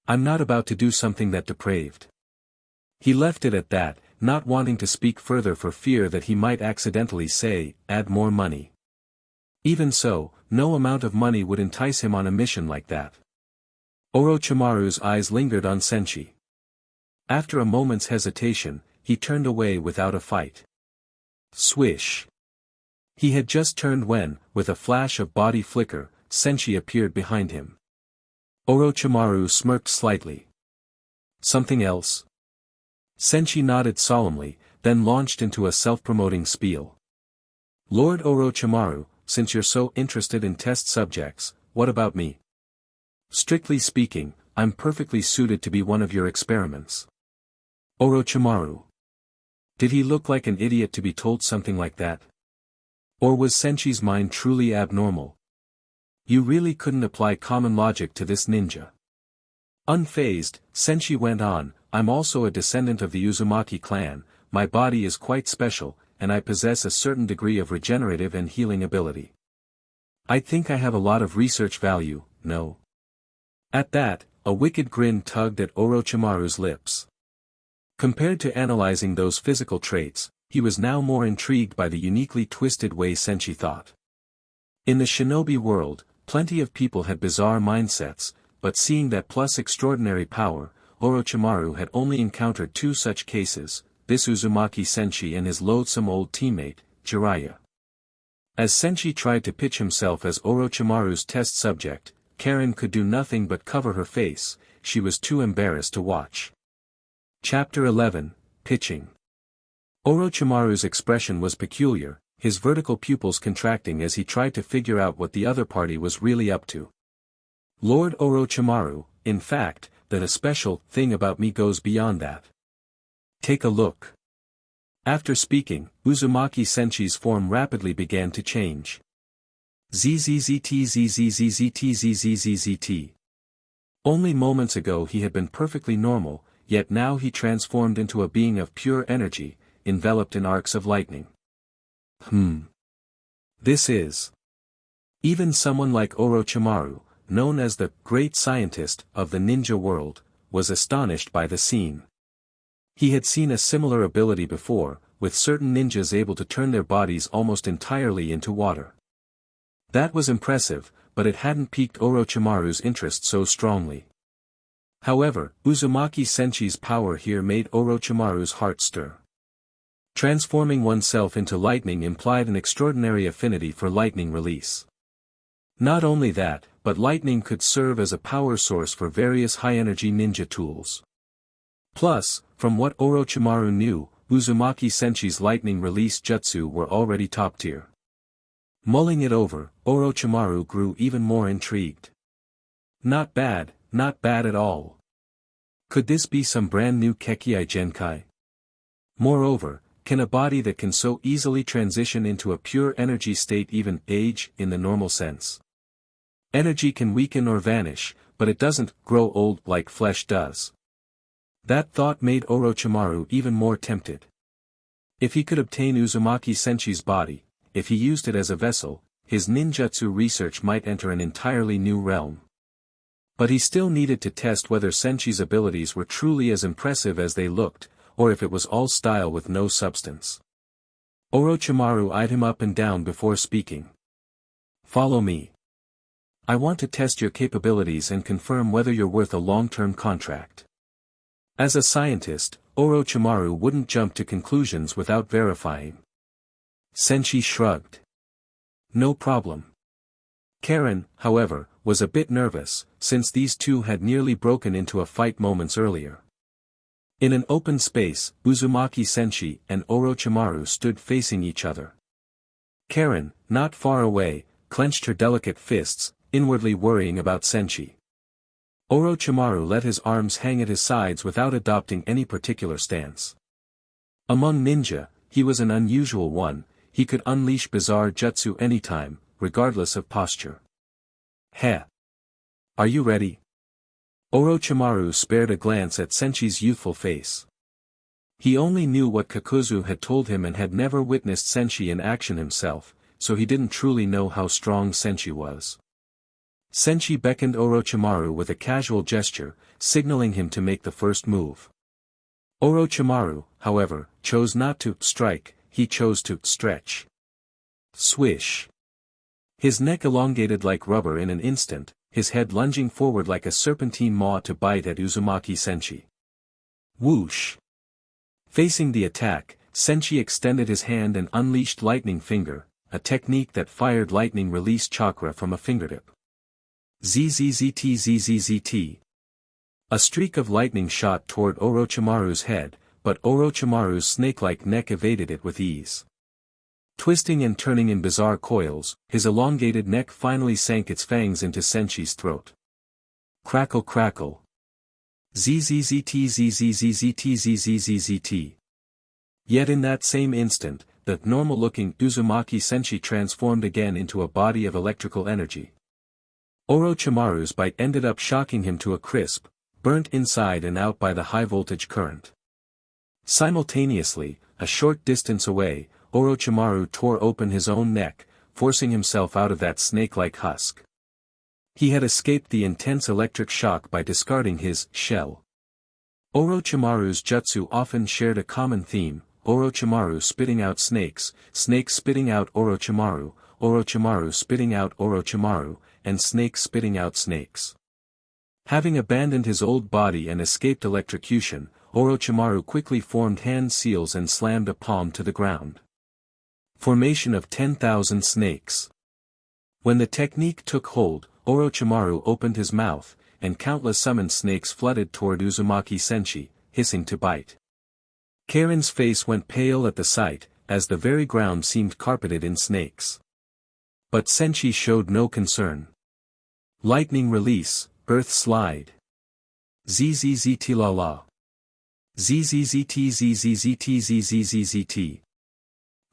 I'm not about to do something that depraved. He left it at that, not wanting to speak further for fear that he might accidentally say, add more money. Even so, no amount of money would entice him on a mission like that. Orochimaru's eyes lingered on Senshi. After a moment's hesitation, he turned away without a fight. Swish. He had just turned when, with a flash of body flicker, Senshi appeared behind him. Orochimaru smirked slightly. Something else? Senshi nodded solemnly, then launched into a self-promoting spiel. Lord Orochimaru, since you're so interested in test subjects, what about me? Strictly speaking, I'm perfectly suited to be one of your experiments. Orochimaru. Did he look like an idiot to be told something like that? Or was Senshi's mind truly abnormal? You really couldn't apply common logic to this ninja. Unfazed, Senshi went on, I'm also a descendant of the Uzumaki clan, my body is quite special, and I possess a certain degree of regenerative and healing ability. I think I have a lot of research value, no? At that, a wicked grin tugged at Orochimaru's lips. Compared to analyzing those physical traits, he was now more intrigued by the uniquely twisted way Senshi thought. In the shinobi world, plenty of people had bizarre mindsets, but seeing that plus extraordinary power, Orochimaru had only encountered two such cases, this Uzumaki Senshi and his loathsome old teammate, Jiraiya. As Senshi tried to pitch himself as Orochimaru's test subject, Karen could do nothing but cover her face, she was too embarrassed to watch. Chapter 11, Pitching. Orochimaru's expression was peculiar, his vertical pupils contracting as he tried to figure out what the other party was really up to. Lord Orochimaru, in fact, that a special thing about me goes beyond that. Take a look. After speaking, Uzumaki Senshi's form rapidly began to change. ZZZT. Only moments ago he had been perfectly normal, yet now he transformed into a being of pure energy, enveloped in arcs of lightning. This is. Even someone like Orochimaru, known as the great scientist of the ninja world, was astonished by the scene. He had seen a similar ability before, with certain ninjas able to turn their bodies almost entirely into water. That was impressive, but it hadn't piqued Orochimaru's interest so strongly. However, Uzumaki Senshi's power here made Orochimaru's heart stir. Transforming oneself into lightning implied an extraordinary affinity for lightning release. Not only that, but lightning could serve as a power source for various high-energy ninja tools. Plus, from what Orochimaru knew, Uzumaki Senshi's lightning release jutsu were already top-tier. Mulling it over, Orochimaru grew even more intrigued. Not bad at all. Could this be some brand new Kekkei Genkai? Moreover, can a body that can so easily transition into a pure energy state even age in the normal sense? Energy can weaken or vanish, but it doesn't grow old like flesh does. That thought made Orochimaru even more tempted. If he could obtain Uzumaki Senshi's body, if he used it as a vessel, his ninjutsu research might enter an entirely new realm. But he still needed to test whether Senshi's abilities were truly as impressive as they looked, or if it was all style with no substance. Orochimaru eyed him up and down before speaking. Follow me. I want to test your capabilities and confirm whether you're worth a long-term contract. As a scientist, Orochimaru wouldn't jump to conclusions without verifying. Senshi shrugged. No problem. Karen, however, was a bit nervous, since these two had nearly broken into a fight moments earlier. In an open space, Uzumaki Senshi and Orochimaru stood facing each other. Karen, not far away, clenched her delicate fists, inwardly worrying about Senshi. Orochimaru let his arms hang at his sides without adopting any particular stance. Among ninja, he was an unusual one, he could unleash bizarre jutsu anytime, regardless of posture. Heh. Are you ready? Orochimaru spared a glance at Senshi's youthful face. He only knew what Kakuzu had told him and had never witnessed Senshi in action himself, so he didn't truly know how strong Senshi was. Senshi beckoned Orochimaru with a casual gesture, signaling him to make the first move. Orochimaru, however, chose not to strike, he chose to stretch. Swish. His neck elongated like rubber in an instant, his head lunging forward like a serpentine maw to bite at Uzumaki Senshi. Whoosh. Facing the attack, Senshi extended his hand and unleashed Lightning Finger, a technique that fired lightning release chakra from a fingertip. ZZZT. A streak of lightning shot toward Orochimaru's head, but Orochimaru's snake-like neck evaded it with ease. Twisting and turning in bizarre coils, his elongated neck finally sank its fangs into Senshi's throat. Crackle crackle. ZZZT. Yet in that same instant, the normal-looking Uzumaki Senshi transformed again into a body of electrical energy. Orochimaru's bite ended up shocking him to a crisp, burnt inside and out by the high-voltage current. Simultaneously, a short distance away, Orochimaru tore open his own neck, forcing himself out of that snake-like husk. He had escaped the intense electric shock by discarding his shell. Orochimaru's jutsu often shared a common theme, Orochimaru spitting out snakes, snakes spitting out Orochimaru, Orochimaru spitting out Orochimaru, and snakes spitting out snakes. Having abandoned his old body and escaped electrocution, Orochimaru quickly formed hand seals and slammed a palm to the ground. Formation of 10,000 snakes. When the technique took hold, Orochimaru opened his mouth, and countless summoned snakes flooded toward Uzumaki Senshi, hissing to bite. Karen's face went pale at the sight, as the very ground seemed carpeted in snakes. But Senshi showed no concern. Lightning release, earth slide. ZZZT la la. ZZZT ZZZT ZZZT.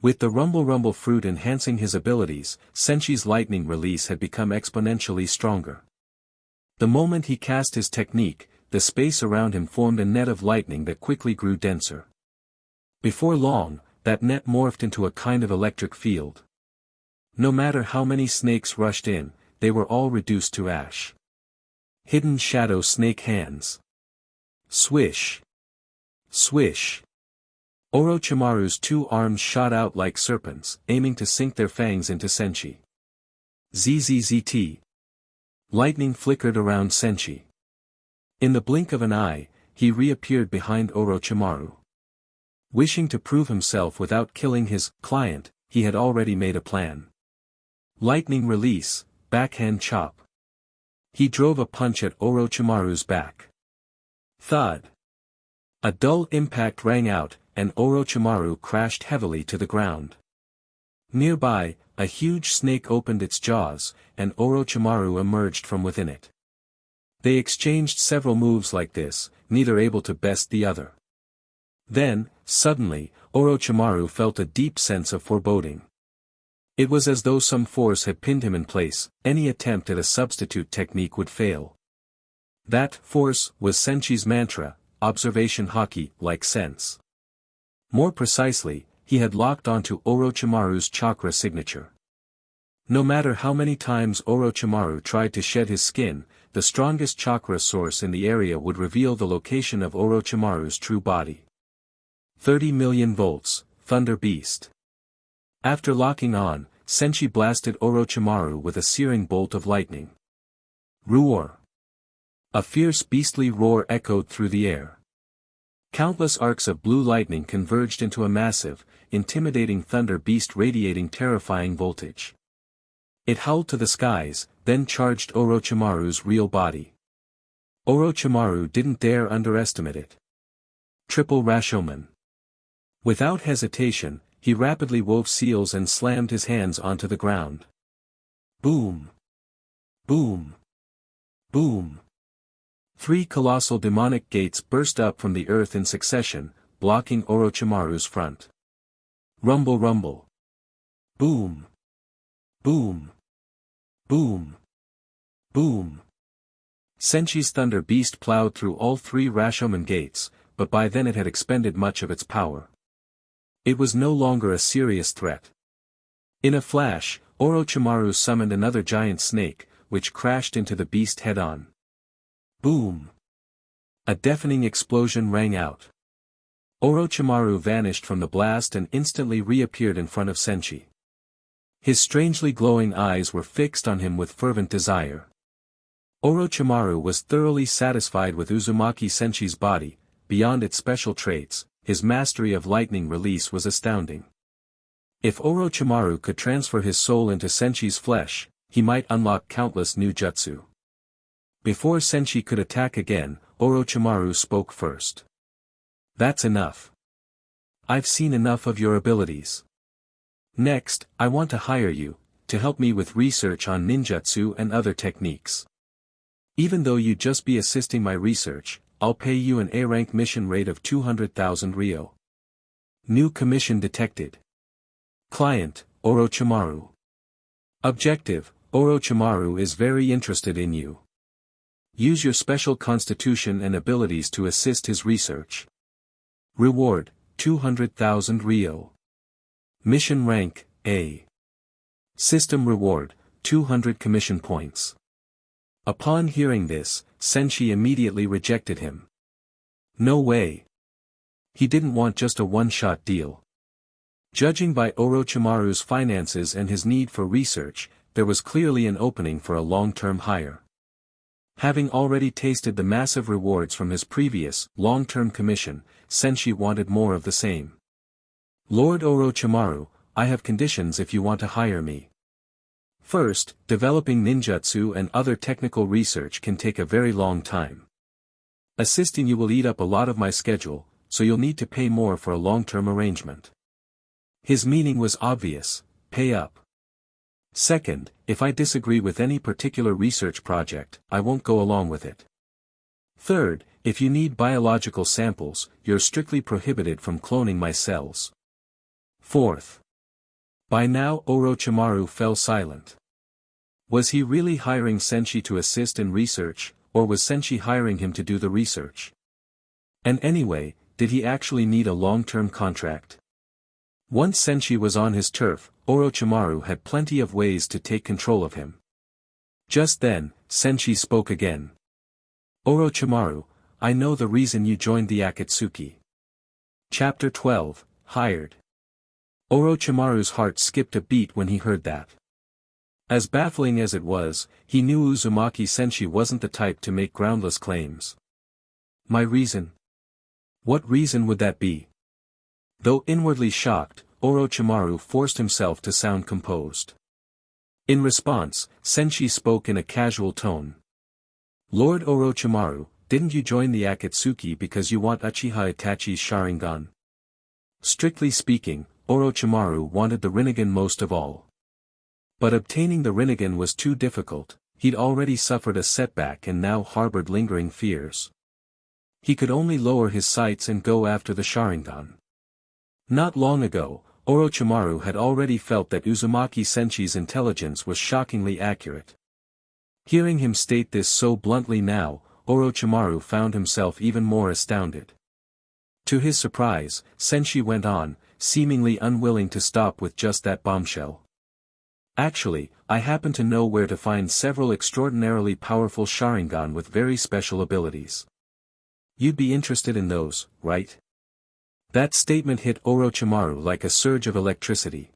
With the rumble fruit enhancing his abilities, Senshi's lightning release had become exponentially stronger. The moment he cast his technique, the space around him formed a net of lightning that quickly grew denser. Before long, that net morphed into a kind of electric field. No matter how many snakes rushed in, they were all reduced to ash. Hidden shadow snake hands. Swish. Swish. Orochimaru's two arms shot out like serpents, aiming to sink their fangs into Senshi. ZZZT. Lightning flickered around Senshi. In the blink of an eye, he reappeared behind Orochimaru. Wishing to prove himself without killing his client, he had already made a plan. Lightning release, backhand chop. He drove a punch at Orochimaru's back. Thud. A dull impact rang out, and Orochimaru crashed heavily to the ground. Nearby, a huge snake opened its jaws, and Orochimaru emerged from within it. They exchanged several moves like this, neither able to best the other. Then, suddenly, Orochimaru felt a deep sense of foreboding. It was as though some force had pinned him in place, any attempt at a substitute technique would fail. That force was Senshi's mantra, observation haki, like sense. More precisely, he had locked onto Orochimaru's chakra signature. No matter how many times Orochimaru tried to shed his skin, the strongest chakra source in the area would reveal the location of Orochimaru's true body. 30 million volts, Thunder Beast. After locking on, Senshi blasted Orochimaru with a searing bolt of lightning. Roar. A fierce beastly roar echoed through the air. Countless arcs of blue lightning converged into a massive, intimidating thunder beast radiating terrifying voltage. It howled to the skies, then charged Orochimaru's real body. Orochimaru didn't dare underestimate it. Triple Rashomon. Without hesitation, he rapidly wove seals and slammed his hands onto the ground. Boom! Boom! Boom! 3 colossal demonic gates burst up from the earth in succession, blocking Orochimaru's front. Rumble rumble. Boom! Boom! Boom! Boom! Senshi's Thunder Beast plowed through all 3 Rashomon gates, but by then it had expended much of its power. It was no longer a serious threat. In a flash, Orochimaru summoned another giant snake, which crashed into the beast head-on. Boom! A deafening explosion rang out. Orochimaru vanished from the blast and instantly reappeared in front of Senshi. His strangely glowing eyes were fixed on him with fervent desire. Orochimaru was thoroughly satisfied with Uzumaki Senshi's body. Beyond its special traits, his mastery of lightning release was astounding. If Orochimaru could transfer his soul into Senshi's flesh, he might unlock countless new jutsu. Before Senshi could attack again, Orochimaru spoke first. That's enough. I've seen enough of your abilities. Next, I want to hire you, to help me with research on ninjutsu and other techniques. Even though you'd just be assisting my research, I'll pay you an A-rank mission rate of 200,000 Ryo. New commission detected. Client, Orochimaru. Objective, Orochimaru is very interested in you. Use your special constitution and abilities to assist his research. Reward, 200,000 Ryo. Mission rank, A. System reward, 200 commission points. Upon hearing this, Senshi immediately rejected him. No way. He didn't want just a one-shot deal. Judging by Orochimaru's finances and his need for research, there was clearly an opening for a long-term hire. Having already tasted the massive rewards from his previous, long-term commission, Senshi wanted more of the same. Lord Orochimaru, I have conditions if you want to hire me. First, developing ninjutsu and other technical research can take a very long time. Assisting you will eat up a lot of my schedule, so you'll need to pay more for a long-term arrangement. His meaning was obvious, pay up. Second, if I disagree with any particular research project, I won't go along with it. Third, if you need biological samples, you're strictly prohibited from cloning my cells. Fourth. By now Orochimaru fell silent. Was he really hiring Senshi to assist in research, or was Senshi hiring him to do the research? And anyway, did he actually need a long-term contract? Once Senshi was on his turf, Orochimaru had plenty of ways to take control of him. Just then, Senshi spoke again. Orochimaru, I know the reason you joined the Akatsuki. Chapter 12, Hired. Orochimaru's heart skipped a beat when he heard that. As baffling as it was, he knew Uzumaki Senshi wasn't the type to make groundless claims. My reason? What reason would that be? Though inwardly shocked, Orochimaru forced himself to sound composed. In response, Senshi spoke in a casual tone. Lord Orochimaru, didn't you join the Akatsuki because you want Uchiha Itachi's Sharingan? Strictly speaking, Orochimaru wanted the Rinnegan most of all. But obtaining the Rinnegan was too difficult, he'd already suffered a setback and now harbored lingering fears. He could only lower his sights and go after the Sharingan. Not long ago, Orochimaru had already felt that Uzumaki Senshi's intelligence was shockingly accurate. Hearing him state this so bluntly now, Orochimaru found himself even more astounded. To his surprise, Senshi went on, seemingly unwilling to stop with just that bombshell. Actually, I happen to know where to find several extraordinarily powerful Sharingan with very special abilities. You'd be interested in those, right? That statement hit Orochimaru like a surge of electricity.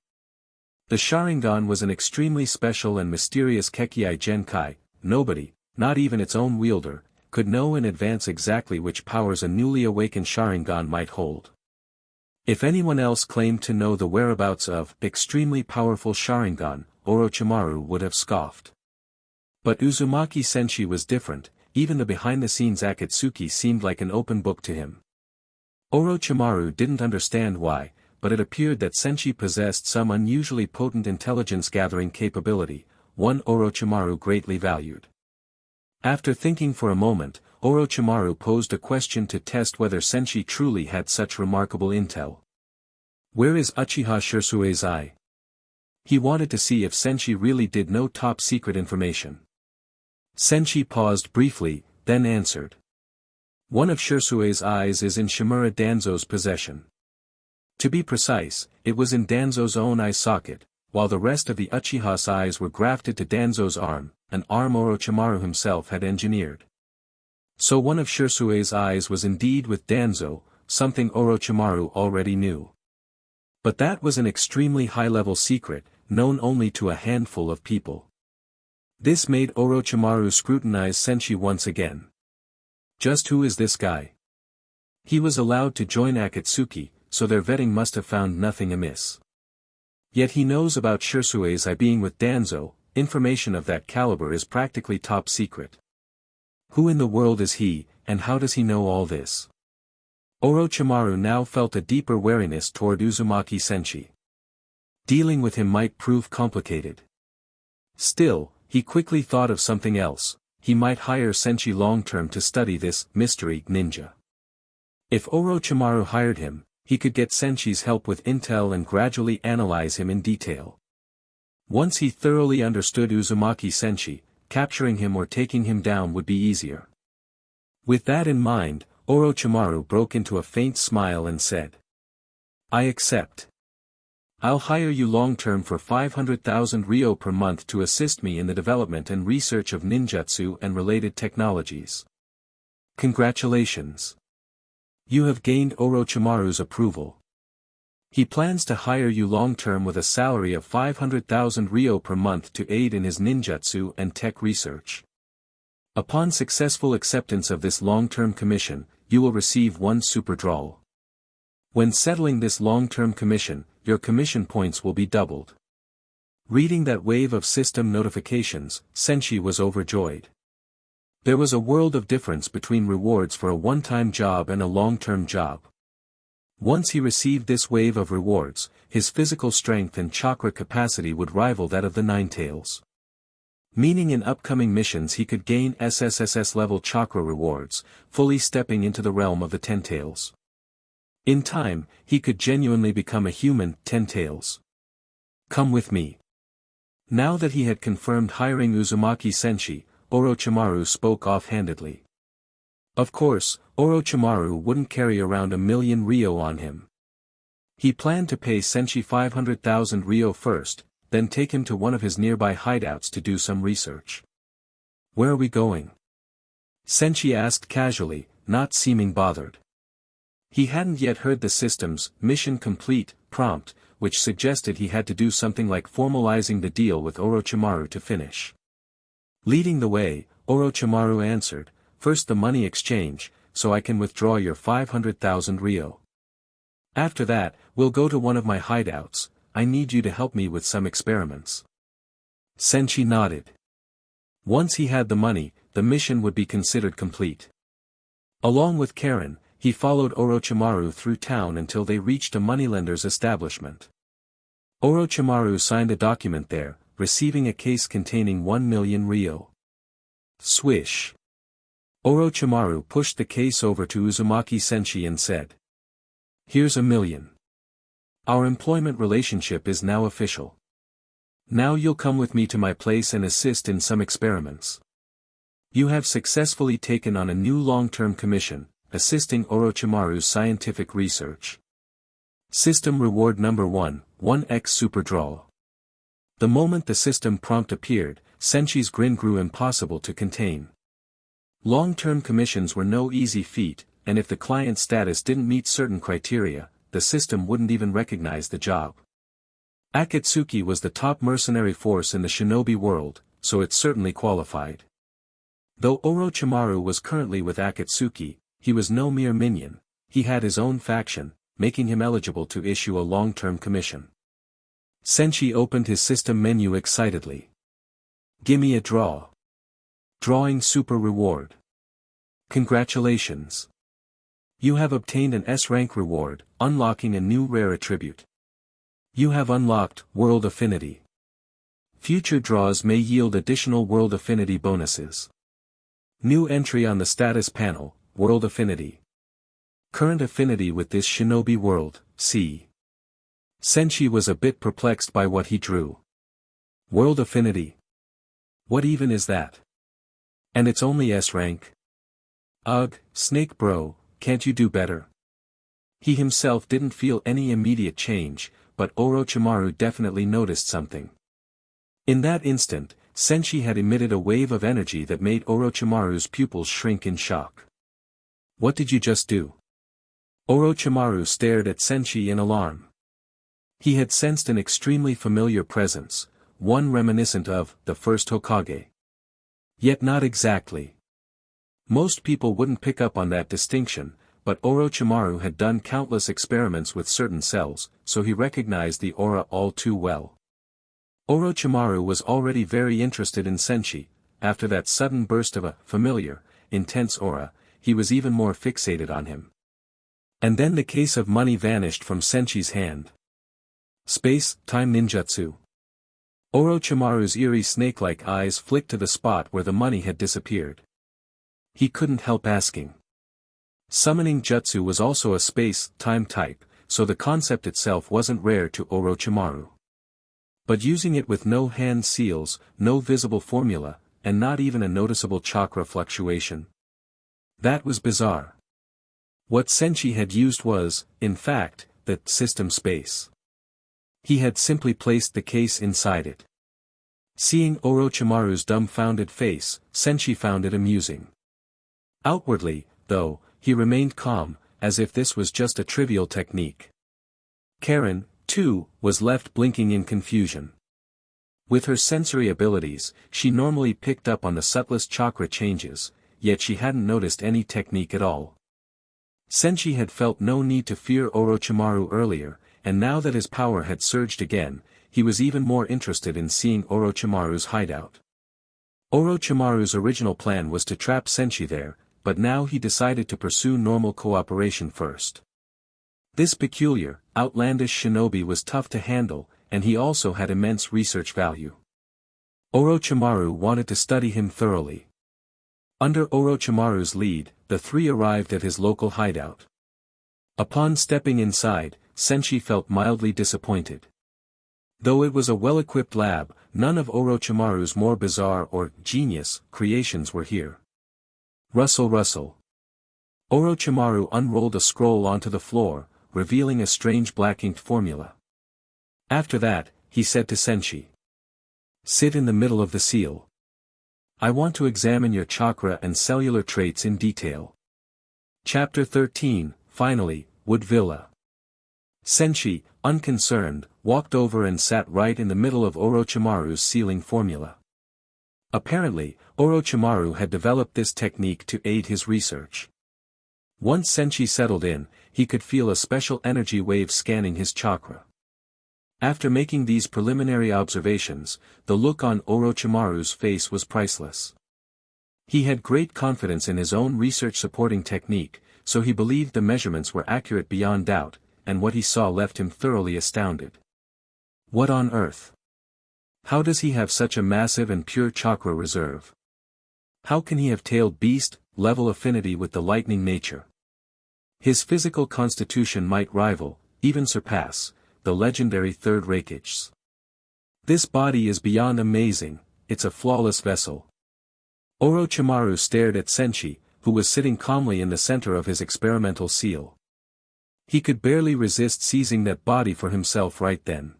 The Sharingan was an extremely special and mysterious Kekkei Genkai. Nobody, not even its own wielder, could know in advance exactly which powers a newly awakened Sharingan might hold. If anyone else claimed to know the whereabouts of extremely powerful Sharingan, Orochimaru would have scoffed. But Uzumaki Senshi was different, even the behind-the-scenes Akatsuki seemed like an open book to him. Orochimaru didn't understand why, but it appeared that Senshi possessed some unusually potent intelligence-gathering capability, one Orochimaru greatly valued. After thinking for a moment, Orochimaru posed a question to test whether Senshi truly had such remarkable intel. Where is Uchiha Shirsue's eye? He wanted to see if Senshi really did know top-secret information. Senshi paused briefly, then answered. One of Shirsue's eyes is in Shimura Danzo's possession. To be precise, it was in Danzo's own eye socket, while the rest of the Uchiha's eyes were grafted to Danzo's arm, an arm Orochimaru himself had engineered. So one of Shirsue's eyes was indeed with Danzo, something Orochimaru already knew. But that was an extremely high-level secret, known only to a handful of people. This made Orochimaru scrutinize Senshi once again. Just who is this guy? He was allowed to join Akatsuki, so their vetting must have found nothing amiss. Yet he knows about Shirsue's eye being with Danzo. Information of that caliber is practically top secret. Who in the world is he, and how does he know all this? Orochimaru now felt a deeper wariness toward Uzumaki Senshi. Dealing with him might prove complicated. Still, he quickly thought of something else. He might hire Senshi long-term to study this mystery ninja. If Orochimaru hired him, he could get Senshi's help with intel and gradually analyze him in detail. Once he thoroughly understood Uzumaki Senshi, capturing him or taking him down would be easier. With that in mind, Orochimaru broke into a faint smile and said. I accept. I'll hire you long-term for 500,000 ryo per month to assist me in the development and research of ninjutsu and related technologies. Congratulations. You have gained Orochimaru's approval. He plans to hire you long-term with a salary of 500,000 ryo per month to aid in his ninjutsu and tech research. Upon successful acceptance of this long-term commission, you will receive one super drawl. When settling this long-term commission, your commission points will be doubled. Reading that wave of system notifications, Senshi was overjoyed. There was a world of difference between rewards for a one-time job and a long-term job. Once he received this wave of rewards, his physical strength and chakra capacity would rival that of the Nine-Tails. Meaning in upcoming missions he could gain SSSS level chakra rewards, fully stepping into the realm of the Ten-Tails. In time, he could genuinely become a human Ten-Tails. Come with me. Now that he had confirmed hiring Uzumaki Senshi, Orochimaru spoke offhandedly. Of course, Orochimaru wouldn't carry around 1,000,000 ryo on him. He planned to pay Senshi 500,000 ryo first, then take him to one of his nearby hideouts to do some research. Where are we going? Senshi asked casually, not seeming bothered. He hadn't yet heard the system's mission complete prompt, which suggested he had to do something like formalizing the deal with Orochimaru to finish. Leading the way, Orochimaru answered, first the money exchange, so I can withdraw your 500,000 ryo. After that, we'll go to one of my hideouts. I need you to help me with some experiments. Senshi nodded. Once he had the money, the mission would be considered complete. Along with Karen, he followed Orochimaru through town until they reached a moneylender's establishment. Orochimaru signed a document there, receiving a case containing 1,000,000 ryo. Swish. Orochimaru pushed the case over to Uzumaki Senshi and said, "Here's 1,000,000. Our employment relationship is now official. Now you'll come with me to my place and assist in some experiments. You have successfully taken on a new long-term commission, assisting Orochimaru's scientific research. System reward number 1, 1x super draw." The moment the system prompt appeared, Senshi's grin grew impossible to contain. Long-term commissions were no easy feat, and if the client status didn't meet certain criteria, the system wouldn't even recognize the job. Akatsuki was the top mercenary force in the shinobi world, so it certainly qualified. Though Orochimaru was currently with Akatsuki, he was no mere minion. He had his own faction, making him eligible to issue a long-term commission. Senshi opened his system menu excitedly. "Gimme a draw. Drawing super reward. Congratulations. You have obtained an S-rank reward, unlocking a new rare attribute. You have unlocked World Affinity. Future draws may yield additional World Affinity bonuses. New entry on the status panel, World Affinity. Current affinity with this shinobi world, C." Senshi was a bit perplexed by what he drew. World Affinity? What even is that? And it's only S-rank? Ugh, Snake Bro, can't you do better? He himself didn't feel any immediate change, but Orochimaru definitely noticed something. In that instant, Senshi had emitted a wave of energy that made Orochimaru's pupils shrink in shock. What did you just do? Orochimaru stared at Senshi in alarm. He had sensed an extremely familiar presence, one reminiscent of the first Hokage. Yet not exactly. Most people wouldn't pick up on that distinction, but Orochimaru had done countless experiments with certain cells, so he recognized the aura all too well. Orochimaru was already very interested in Senshi. After that sudden burst of a familiar, intense aura, he was even more fixated on him. And then the case of money vanished from Senshi's hand. Space-time ninjutsu. Orochimaru's eerie snake-like eyes flicked to the spot where the money had disappeared. He couldn't help asking. Summoning jutsu was also a space-time type, so the concept itself wasn't rare to Orochimaru. But using it with no hand seals, no visible formula, and not even a noticeable chakra fluctuation. That was bizarre. What Senshi had used was, in fact, the system space. He had simply placed the case inside it. Seeing Orochimaru's dumbfounded face, Senshi found it amusing. Outwardly, though, he remained calm, as if this was just a trivial technique. Karen, too, was left blinking in confusion. With her sensory abilities, she normally picked up on the subtlest chakra changes, yet she hadn't noticed any technique at all. Senshi had felt no need to fear Orochimaru earlier, and now that his power had surged again, he was even more interested in seeing Orochimaru's hideout. Orochimaru's original plan was to trap Senshi there, but now he decided to pursue normal cooperation first. This peculiar, outlandish shinobi was tough to handle, and he also had immense research value. Orochimaru wanted to study him thoroughly. Under Orochimaru's lead, the three arrived at his local hideout. Upon stepping inside, Senshi felt mildly disappointed. Though it was a well-equipped lab, none of Orochimaru's more bizarre or genius creations were here. Rustle rustle. Orochimaru unrolled a scroll onto the floor, revealing a strange black-inked formula. After that, he said to Senshi. Sit in the middle of the seal. I want to examine your chakra and cellular traits in detail. Chapter 13, Finally, Wood Villa. Senshi, unconcerned, walked over and sat right in the middle of Orochimaru's sealing formula. Apparently, Orochimaru had developed this technique to aid his research. Once Senshi settled in, he could feel a special energy wave scanning his chakra. After making these preliminary observations, the look on Orochimaru's face was priceless. He had great confidence in his own research-supporting technique, so he believed the measurements were accurate beyond doubt, and what he saw left him thoroughly astounded. What on earth? How does he have such a massive and pure chakra reserve? How can he have tailed beast-level affinity with the lightning nature? His physical constitution might rival, even surpass, the legendary Third Rakich's. This body is beyond amazing, it's a flawless vessel. Orochimaru stared at Senshi, who was sitting calmly in the center of his experimental seal. He could barely resist seizing that body for himself right then.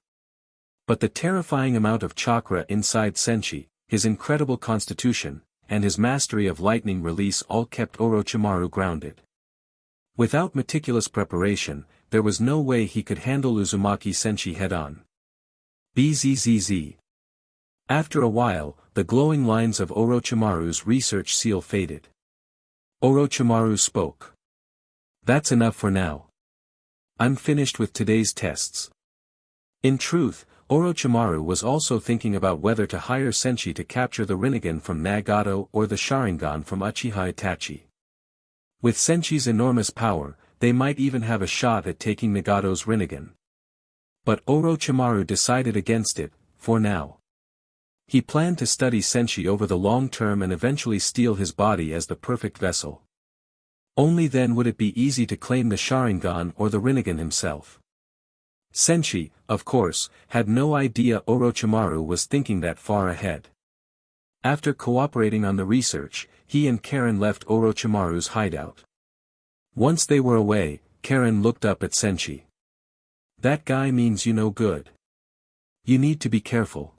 But the terrifying amount of chakra inside Senshi, his incredible constitution, and his mastery of lightning release all kept Orochimaru grounded. Without meticulous preparation, there was no way he could handle Uzumaki Senshi head-on. Bzzz. After a while, the glowing lines of Orochimaru's research seal faded. Orochimaru spoke. That's enough for now. I'm finished with today's tests. In truth, Orochimaru was also thinking about whether to hire Senshi to capture the Rinnegan from Nagato or the Sharingan from Uchiha Itachi. With Senshi's enormous power, they might even have a shot at taking Nagato's Rinnegan. But Orochimaru decided against it, for now. He planned to study Senshi over the long term and eventually steal his body as the perfect vessel. Only then would it be easy to claim the Sharingan or the Rinnegan himself. Senshi, of course, had no idea Orochimaru was thinking that far ahead. After cooperating on the research, he and Karen left Orochimaru's hideout. Once they were away, Karen looked up at Senshi. That guy means you no good. You need to be careful.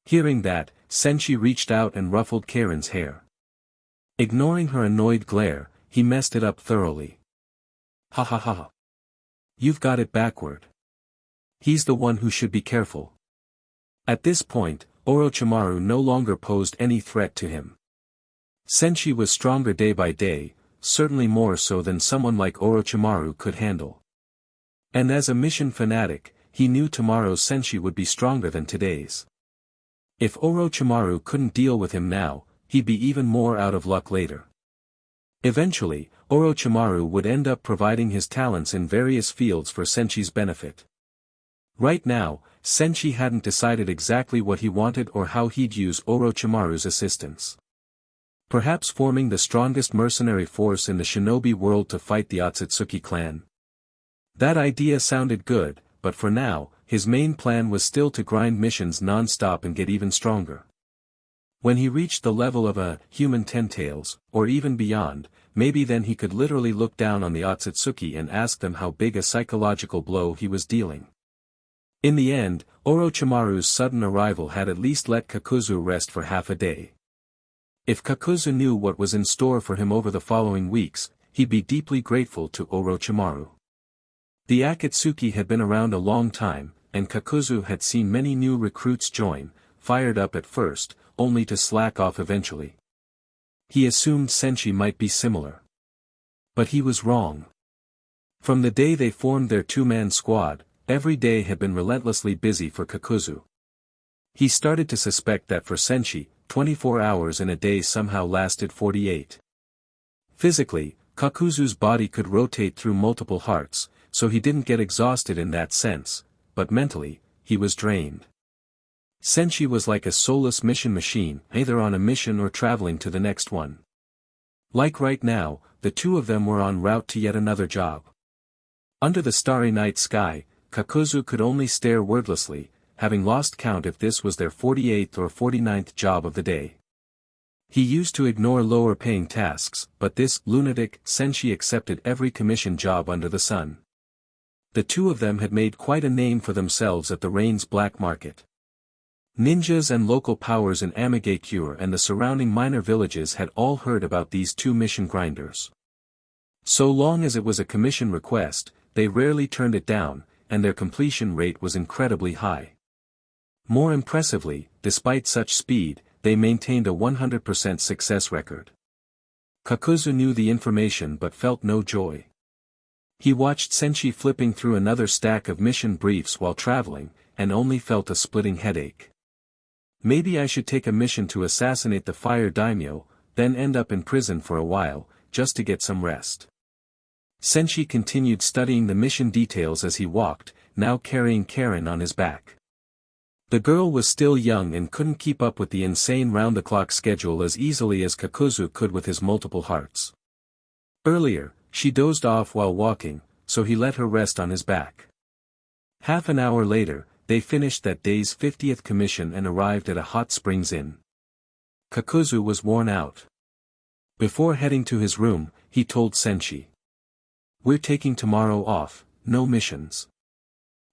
Hearing that, Senshi reached out and ruffled Karen's hair. Ignoring her annoyed glare, he messed it up thoroughly. Ha ha ha. You've got it backward. He's the one who should be careful. At this point, Orochimaru no longer posed any threat to him. Senshi was stronger day by day, certainly more so than someone like Orochimaru could handle. And as a mission fanatic, he knew tomorrow's Senshi would be stronger than today's. If Orochimaru couldn't deal with him now, he'd be even more out of luck later. Eventually, Orochimaru would end up providing his talents in various fields for Senshi's benefit. Right now, Senshi hadn't decided exactly what he wanted or how he'd use Orochimaru's assistance. Perhaps forming the strongest mercenary force in the shinobi world to fight the Otsutsuki clan. That idea sounded good, but for now, his main plan was still to grind missions non-stop and get even stronger. When he reached the level of a human Ten-Tails, or even beyond, maybe then he could literally look down on the Otsutsuki and ask them how big a psychological blow he was dealing. In the end, Orochimaru's sudden arrival had at least let Kakuzu rest for half a day. If Kakuzu knew what was in store for him over the following weeks, he'd be deeply grateful to Orochimaru. The Akatsuki had been around a long time, and Kakuzu had seen many new recruits join, fired up at first, only to slack off eventually. He assumed Senshi might be similar. But he was wrong. From the day they formed their two-man squad, every day had been relentlessly busy for Kakuzu. He started to suspect that for Senshi, 24 hours in a day somehow lasted 48. Physically, Kakuzu's body could rotate through multiple hearts, so he didn't get exhausted in that sense, but mentally, he was drained. Senshi was like a soulless mission machine, either on a mission or traveling to the next one. Like right now, the two of them were en route to yet another job. Under the starry night sky, Kakuzu could only stare wordlessly, having lost count if this was their 48th or 49th job of the day. He used to ignore lower-paying tasks, but this lunatic Senshi accepted every commission job under the sun. The two of them had made quite a name for themselves at the Rain's black market. Ninjas and local powers in Amigakure and the surrounding minor villages had all heard about these two mission grinders. So long as it was a commission request, they rarely turned it down, and their completion rate was incredibly high. More impressively, despite such speed, they maintained a 100% success record. Kakuzu knew the information but felt no joy. He watched Senshi flipping through another stack of mission briefs while traveling, and only felt a splitting headache. Maybe I should take a mission to assassinate the fire daimyo, then end up in prison for a while, just to get some rest. Senshi continued studying the mission details as he walked, now carrying Karen on his back. The girl was still young and couldn't keep up with the insane round-the-clock schedule as easily as Kakuzu could with his multiple hearts. Earlier, she dozed off while walking, so he let her rest on his back. Half an hour later, they finished that day's 50th commission and arrived at a hot springs inn. Kakuzu was worn out. Before heading to his room, he told Senshi, "We're taking tomorrow off, no missions.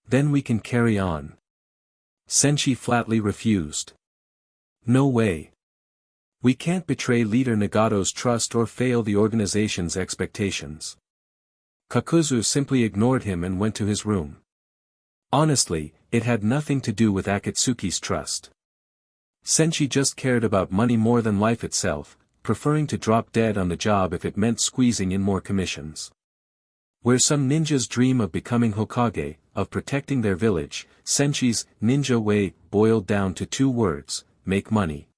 Then we can carry on." Senshi flatly refused. "No way. We can't betray Leader Nagato's trust or fail the organization's expectations." Kakuzu simply ignored him and went to his room. Honestly, it had nothing to do with Akatsuki's trust. Senshi just cared about money more than life itself, preferring to drop dead on the job if it meant squeezing in more commissions. Where some ninjas dream of becoming Hokage, of protecting their village, Senshi's ninja way boiled down to two words: make money.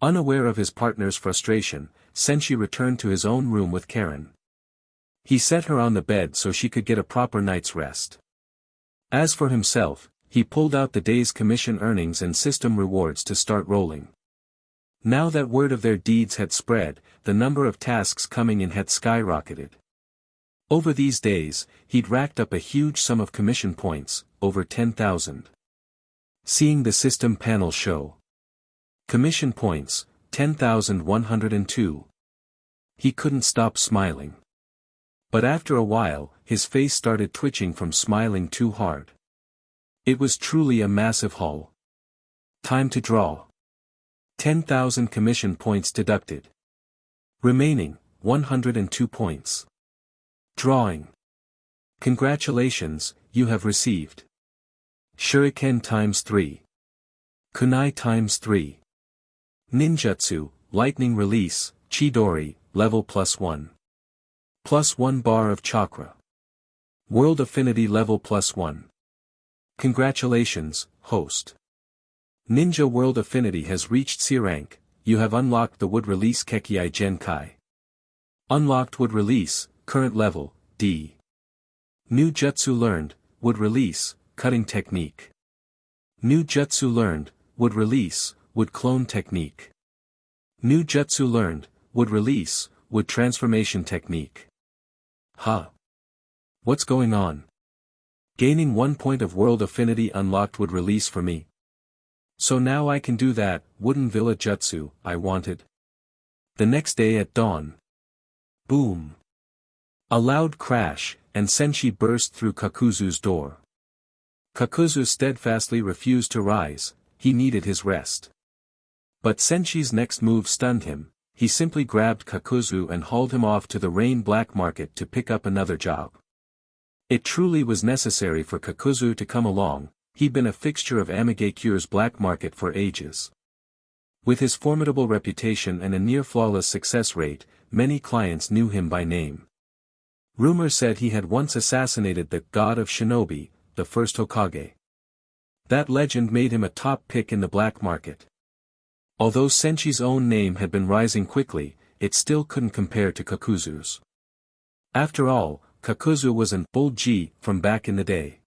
Unaware of his partner's frustration, Senshi returned to his own room with Karen. He set her on the bed so she could get a proper night's rest. As for himself, he pulled out the day's commission earnings and system rewards to start rolling. Now that word of their deeds had spread, the number of tasks coming in had skyrocketed. Over these days, he'd racked up a huge sum of commission points, over 10,000. Seeing the system panel show. Commission points, 10,102. He couldn't stop smiling. But after a while, his face started twitching from smiling too hard. It was truly a massive haul. Time to draw. 10,000 commission points deducted. Remaining, 102 points. Drawing. Congratulations, you have received Shuriken times 3. Kunai times 3. Ninjutsu, Lightning Release, Chidori, level +1. +1 bar of chakra. World Affinity level +1. Congratulations, host. Ninja World Affinity has reached C rank, you have unlocked the Wood Release Kekiai Genkai. Unlocked Wood Release, current level, D. New Jutsu learned, Wood Release, Cutting Technique. New Jutsu learned, Wood Release, Wood Clone Technique. New Jutsu learned, Wood Release, Wood Transformation Technique. Huh. What's going on? Gaining 1 point of World Affinity unlocked Wood Release for me. So now I can do that Wooden Villa Jutsu I wanted. The next day at dawn. Boom. A loud crash, and Senshi burst through Kakuzu's door. Kakuzu steadfastly refused to rise, he needed his rest. But Senshi's next move stunned him, he simply grabbed Kakuzu and hauled him off to the Rain Black Market to pick up another job. It truly was necessary for Kakuzu to come along, he'd been a fixture of Amigakure's black market for ages. With his formidable reputation and a near-flawless success rate, many clients knew him by name. Rumor said he had once assassinated the god of shinobi, the first Hokage. That legend made him a top pick in the black market. Although Senshi's own name had been rising quickly, it still couldn't compare to Kakuzu's. After all, Kakuzu was an old G from back in the day.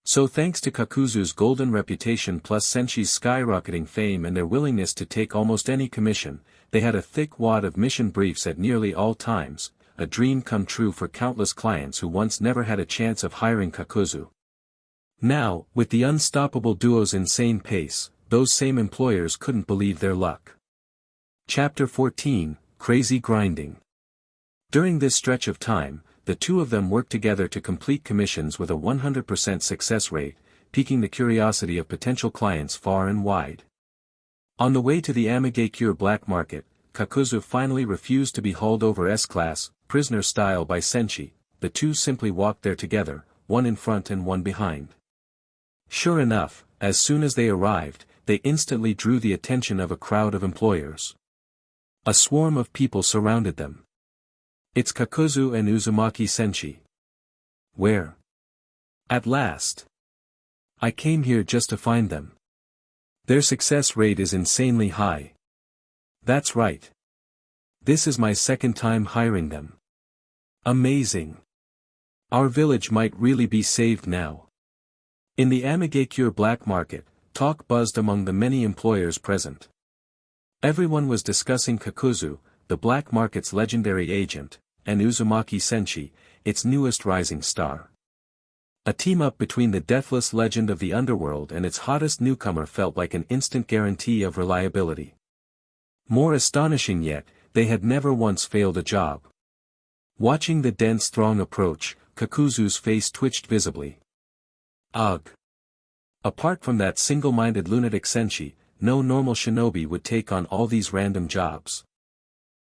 So thanks to Kakuzu's golden reputation plus Senshi's skyrocketing fame and their willingness to take almost any commission, they had a thick wad of mission briefs at nearly all times, a dream come true for countless clients who once never had a chance of hiring Kakuzu. Now, with the unstoppable duo's insane pace, those same employers couldn't believe their luck. Chapter 14, Crazy Grinding. During this stretch of time, the two of them worked together to complete commissions with a 100% success rate, piquing the curiosity of potential clients far and wide. On the way to the Amigakure black market, Kakuzu finally refused to be hauled over S-class, prisoner style by Senshi. The two simply walked there together, one in front and one behind. Sure enough, as soon as they arrived, they instantly drew the attention of a crowd of employers. A swarm of people surrounded them. It's Kakuzu and Uzumaki Senshi. Where? At last. I came here just to find them. Their success rate is insanely high. That's right. This is my second time hiring them. Amazing. Our village might really be saved now. In the Amigakure black market, talk buzzed among the many employers present. Everyone was discussing Kakuzu, the black market's legendary agent, and Uzumaki Senshi, its newest rising star. A team-up between the deathless legend of the underworld and its hottest newcomer felt like an instant guarantee of reliability. More astonishing yet, they had never once failed a job. Watching the dense throng approach, Kakuzu's face twitched visibly. Ugh. Apart from that single-minded lunatic Senshi, no normal shinobi would take on all these random jobs.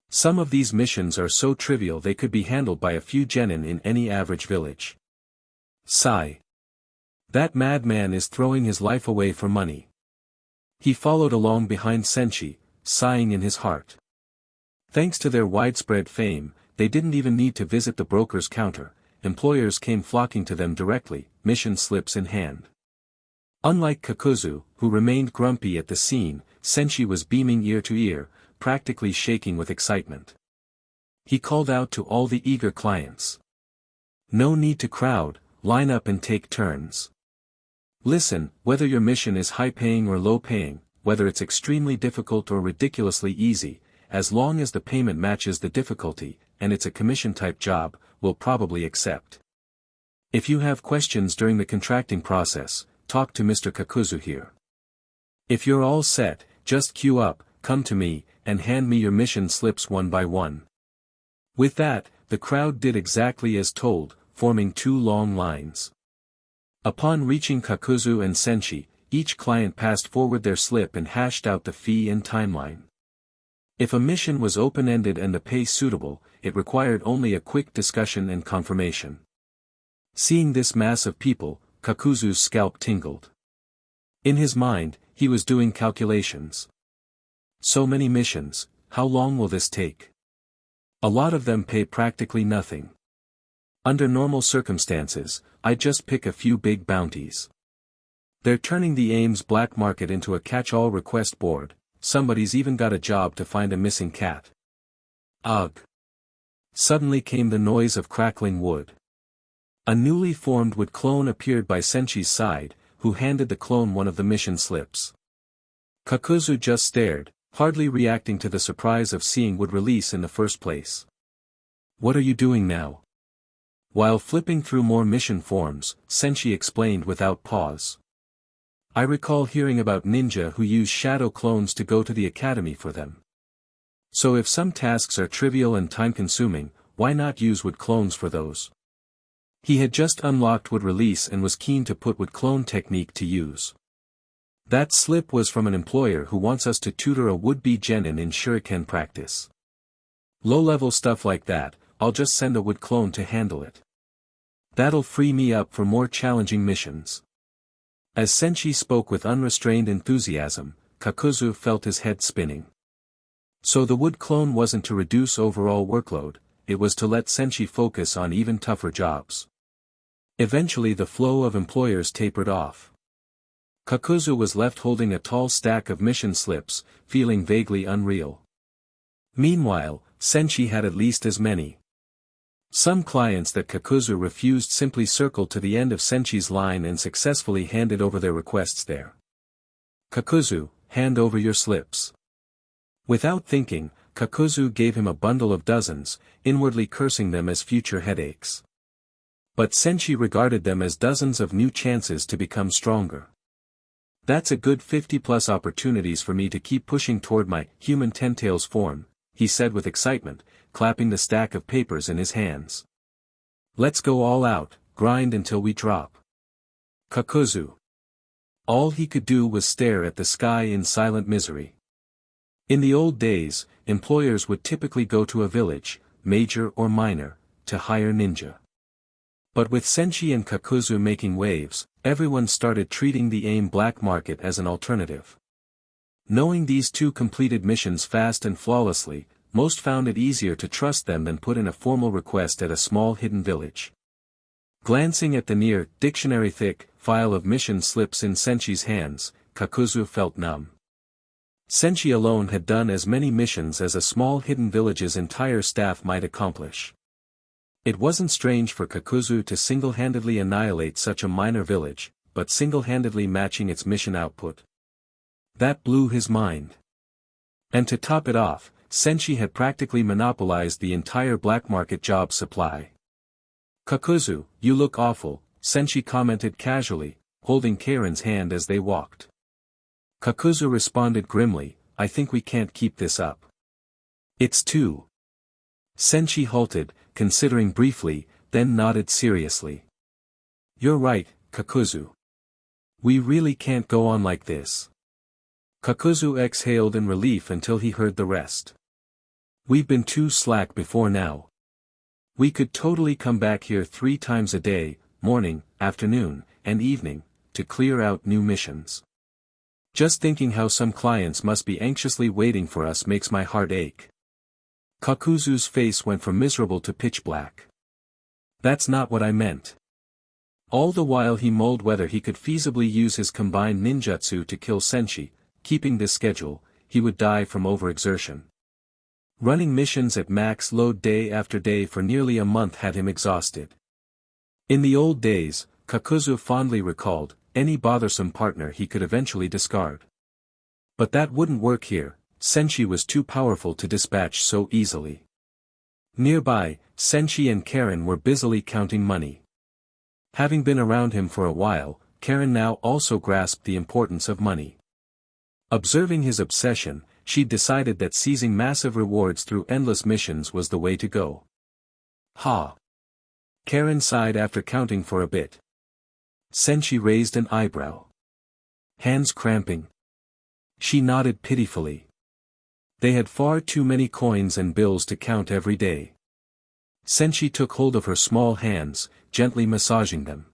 Some of these missions are so trivial they could be handled by a few genin in any average village. Sigh. That madman is throwing his life away for money. He followed along behind Senshi, sighing in his heart. Thanks to their widespread fame, they didn't even need to visit the broker's counter. Employers came flocking to them directly, mission slips in hand. Unlike Kakuzu, who remained grumpy at the scene, Senshi was beaming ear to ear, practically shaking with excitement. He called out to all the eager clients. No need to crowd, line up and take turns. Listen, whether your mission is high-paying or low-paying, whether it's extremely difficult or ridiculously easy, as long as the payment matches the difficulty, and it's a commission-type job, we'll probably accept. If you have questions during the contracting process, talk to Mr. Kakuzu here. If you're all set, just queue up, come to me, and hand me your mission slips one by one. With that, the crowd did exactly as told, forming two long lines. Upon reaching Kakuzu and Senshi, each client passed forward their slip and hashed out the fee and timeline. If a mission was open-ended and the pay suitable, it required only a quick discussion and confirmation. Seeing this mass of people, Kakuzu's scalp tingled. In his mind, he was doing calculations. So many missions, how long will this take? A lot of them pay practically nothing. Under normal circumstances, I'd just pick a few big bounties. They're turning the Ames black market into a catch-all request board, somebody's even got a job to find a missing cat. Ugh. Suddenly came the noise of crackling wood. A newly formed wood clone appeared by Senshi's side, who handed the clone one of the mission slips. Kakuzu just stared, hardly reacting to the surprise of seeing wood release in the first place. What are you doing now? While flipping through more mission forms, Senshi explained without pause. I recall hearing about ninja who use shadow clones to go to the academy for them. So if some tasks are trivial and time-consuming, why not use wood clones for those? He had just unlocked wood release and was keen to put wood clone technique to use. That slip was from an employer who wants us to tutor a would-be genin in shuriken practice. Low-level stuff like that, I'll just send a wood clone to handle it. That'll free me up for more challenging missions. As Senshi spoke with unrestrained enthusiasm, Kakuzu felt his head spinning. So the wood clone wasn't to reduce overall workload, it was to let Senshi focus on even tougher jobs. Eventually the flow of employers tapered off. Kakuzu was left holding a tall stack of mission slips, feeling vaguely unreal. Meanwhile, Senshi had at least as many. Some clients that Kakuzu refused simply circled to the end of Senchi's line and successfully handed over their requests there. Kakuzu, hand over your slips. Without thinking, Kakuzu gave him a bundle of dozens, inwardly cursing them as future headaches. But Senchi regarded them as dozens of new chances to become stronger. That's a good 50+ opportunities for me to keep pushing toward my human tentails form, he said with excitement, clapping the stack of papers in his hands. Let's go all out, grind until we drop. Kakuzu. All he could do was stare at the sky in silent misery. In the old days, employers would typically go to a village, major or minor, to hire ninja. But with Senchi and Kakuzu making waves, everyone started treating the AIM black market as an alternative. Knowing these two completed missions fast and flawlessly, most found it easier to trust them than put in a formal request at a small hidden village. Glancing at the near, dictionary-thick, file of mission slips in Senchi's hands, Kakuzu felt numb. Senchi alone had done as many missions as a small hidden village's entire staff might accomplish. It wasn't strange for Kakuzu to single-handedly annihilate such a minor village, but single-handedly matching its mission output. That blew his mind. And to top it off, Senchi had practically monopolized the entire black market job supply. Kakuzu, you look awful, Senchi commented casually, holding Karen's hand as they walked. Kakuzu responded grimly, I think we can't keep this up. It's too. Senchi halted, considering briefly, then nodded seriously. You're right, Kakuzu. We really can't go on like this. Kakuzu exhaled in relief until he heard the rest. We've been too slack before now. We could totally come back here 3 times a day, morning, afternoon, and evening, to clear out new missions. Just thinking how some clients must be anxiously waiting for us makes my heart ache. Kakuzu's face went from miserable to pitch black. That's not what I meant. All the while he mulled whether he could feasibly use his combined ninjutsu to kill Senchi. Keeping this schedule, he would die from overexertion. Running missions at max load day after day for nearly a month had him exhausted. In the old days, Kakuzu fondly recalled, any bothersome partner he could eventually discard. But that wouldn't work here. Senchi was too powerful to dispatch so easily. Nearby, Senchi and Karen were busily counting money. Having been around him for a while, Karen now also grasped the importance of money. Observing his obsession, she decided that seizing massive rewards through endless missions was the way to go. Ha! Karen sighed after counting for a bit. Senchi raised an eyebrow. Hands cramping. She nodded pitifully. They had far too many coins and bills to count every day. Senchi took hold of her small hands, gently massaging them.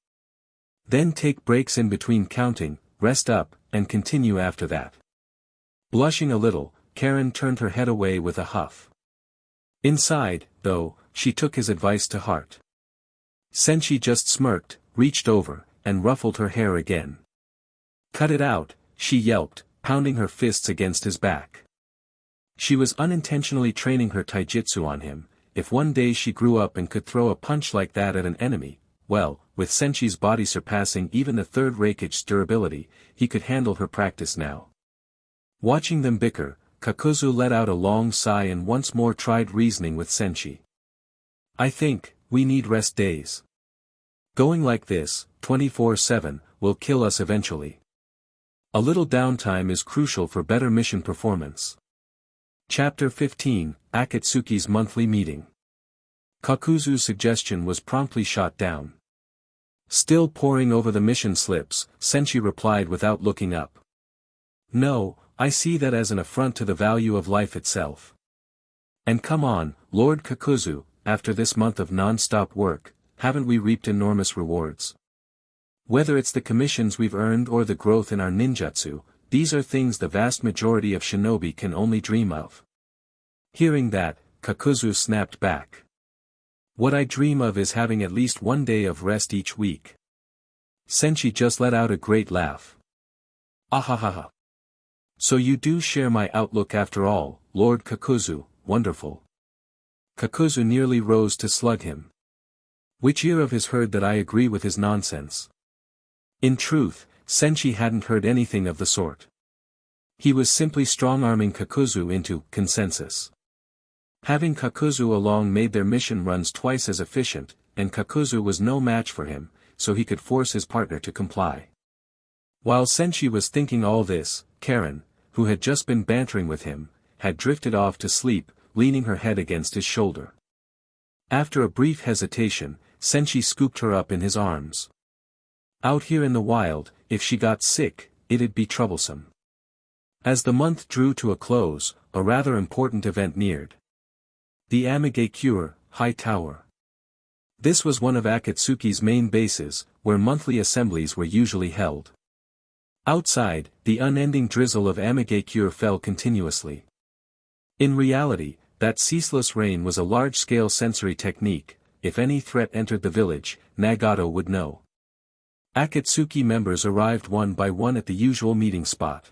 Then take breaks in between counting, rest up, and continue after that. Blushing a little, Karen turned her head away with a huff. Inside, though, she took his advice to heart. Senchi just smirked, reached over, and ruffled her hair again. Cut it out, she yelped, pounding her fists against his back. She was unintentionally training her taijutsu on him. If one day she grew up and could throw a punch like that at an enemy, well, with Senchi's body surpassing even the third Reikich's durability, he could handle her practice now. Watching them bicker, Kakuzu let out a long sigh and once more tried reasoning with Senchi. I think, we need rest days. Going like this, 24/7, will kill us eventually. A little downtime is crucial for better mission performance. Chapter 15, Akatsuki's Monthly Meeting. Kakuzu's suggestion was promptly shot down. Still poring over the mission slips, Senchi replied without looking up. No, I see that as an affront to the value of life itself. And come on, Lord Kakuzu, after this month of non-stop work, haven't we reaped enormous rewards? Whether it's the commissions we've earned or the growth in our ninjutsu, these are things the vast majority of shinobi can only dream of. Hearing that, Kakuzu snapped back. What I dream of is having at least one day of rest each week. Senchi just let out a great laugh. Ahahaha. So you do share my outlook after all, Lord Kakuzu, wonderful. Kakuzu nearly rose to slug him. Which ear of his heard that I agree with his nonsense? In truth, Senshi hadn't heard anything of the sort. He was simply strong-arming Kakuzu into consensus. Having Kakuzu along made their mission runs twice as efficient, and Kakuzu was no match for him, so he could force his partner to comply. While Senshi was thinking all this, Karen, who had just been bantering with him, had drifted off to sleep, leaning her head against his shoulder. After a brief hesitation, Senshi scooped her up in his arms. Out here in the wild, if she got sick, it'd be troublesome. As the month drew to a close, a rather important event neared. The Amigakure, High Tower. This was one of Akatsuki's main bases, where monthly assemblies were usually held. Outside, the unending drizzle of Amigakure fell continuously. In reality, that ceaseless rain was a large-scale sensory technique. If any threat entered the village, Nagato would know. Akatsuki members arrived one by one at the usual meeting spot.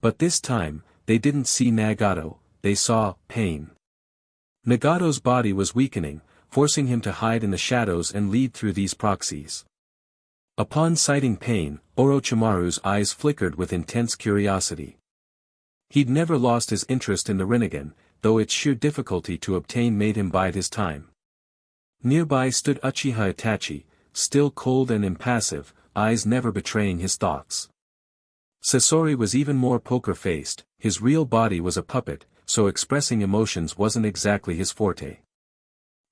But this time, they didn't see Nagato, they saw Pain. Nagato's body was weakening, forcing him to hide in the shadows and lead through these proxies. Upon sighting Pain, Orochimaru's eyes flickered with intense curiosity. He'd never lost his interest in the Rinnegan, though its sheer difficulty to obtain made him bide his time. Nearby stood Uchiha Itachi, still cold and impassive, eyes never betraying his thoughts. Sasori was even more poker-faced, his real body was a puppet, so expressing emotions wasn't exactly his forte.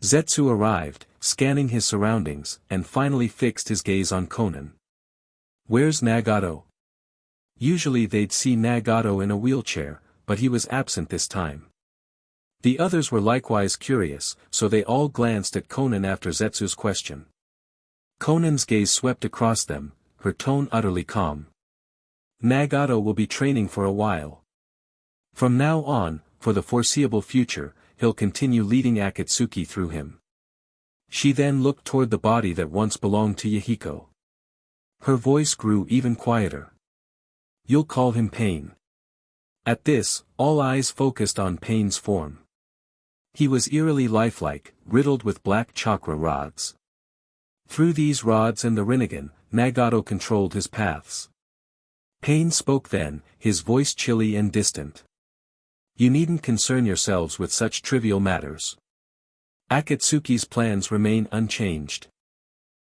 Zetsu arrived, scanning his surroundings, and finally fixed his gaze on Konan. Where's Nagato? Usually they'd see Nagato in a wheelchair, but he was absent this time. The others were likewise curious, so they all glanced at Konan after Zetsu's question. Konan's gaze swept across them, her tone utterly calm. Nagato will be training for a while. From now on, for the foreseeable future, he'll continue leading Akatsuki through him. She then looked toward the body that once belonged to Yahiko. Her voice grew even quieter. You'll call him Pain. At this, all eyes focused on Pain's form. He was eerily lifelike, riddled with black chakra rods. Through these rods and the Rinnegan, Nagato controlled his paths. Pain spoke then, his voice chilly and distant. You needn't concern yourselves with such trivial matters. Akatsuki's plans remain unchanged.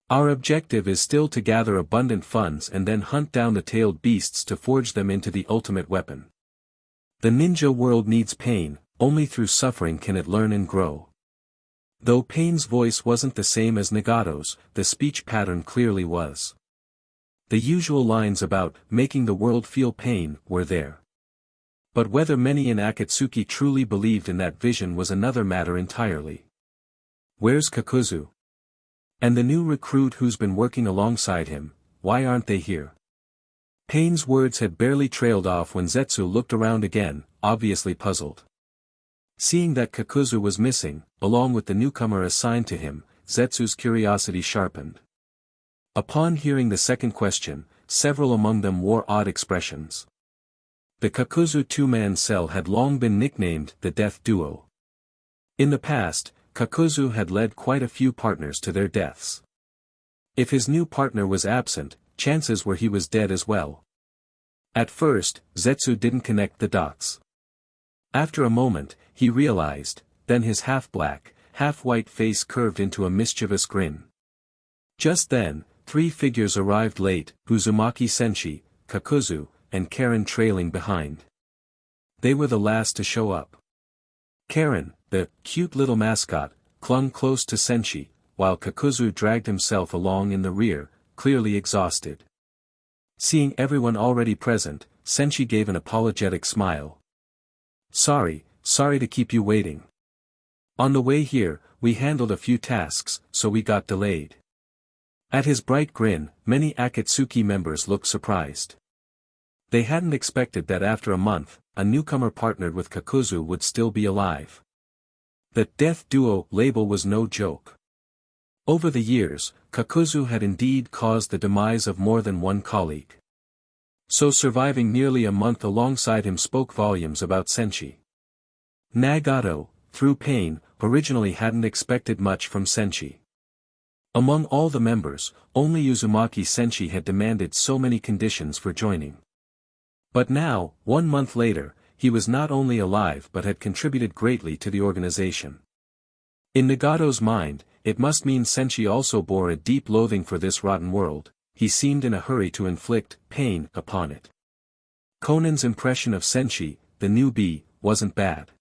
Our objective is still to gather abundant funds and then hunt down the tailed beasts to forge them into the ultimate weapon. The ninja world needs pain, only through suffering can it learn and grow. Though Pain's voice wasn't the same as Nagato's, the speech pattern clearly was. The usual lines about making the world feel pain were there. But whether many in Akatsuki truly believed in that vision was another matter entirely. Where's Kakuzu? And the new recruit who's been working alongside him, why aren't they here? Pain's words had barely trailed off when Zetsu looked around again, obviously puzzled. Seeing that Kakuzu was missing, along with the newcomer assigned to him, Zetsu's curiosity sharpened. Upon hearing the second question, several among them wore odd expressions. The Kakuzu two-man cell had long been nicknamed the Death Duo. In the past, Kakuzu had led quite a few partners to their deaths. If his new partner was absent, chances were he was dead as well. At first, Zetsu didn't connect the dots. After a moment, he realized, then his half-black, half-white face curved into a mischievous grin. Just then, three figures arrived late, Uzumaki Senshi, Kakuzu, and Karen trailing behind. They were the last to show up. Karen, the cute little mascot, clung close to Senshi, while Kakuzu dragged himself along in the rear, clearly exhausted. Seeing everyone already present, Senshi gave an apologetic smile. Sorry to keep you waiting. On the way here, we handled a few tasks, so we got delayed. At his bright grin, many Akatsuki members looked surprised. They hadn't expected that after a month, a newcomer partnered with Kakuzu would still be alive. The Death Duo label was no joke. Over the years, Kakuzu had indeed caused the demise of more than one colleague. So surviving nearly a month alongside him spoke volumes about Senshi. Nagato, through Pain, originally hadn't expected much from Senshi. Among all the members, only Uzumaki Senshi had demanded so many conditions for joining. But now, 1 month later, he was not only alive but had contributed greatly to the organization. In Nagato's mind, it must mean Senshi also bore a deep loathing for this rotten world. He seemed in a hurry to inflict pain upon it. Conan's impression of Senshi, the newbie, wasn't bad.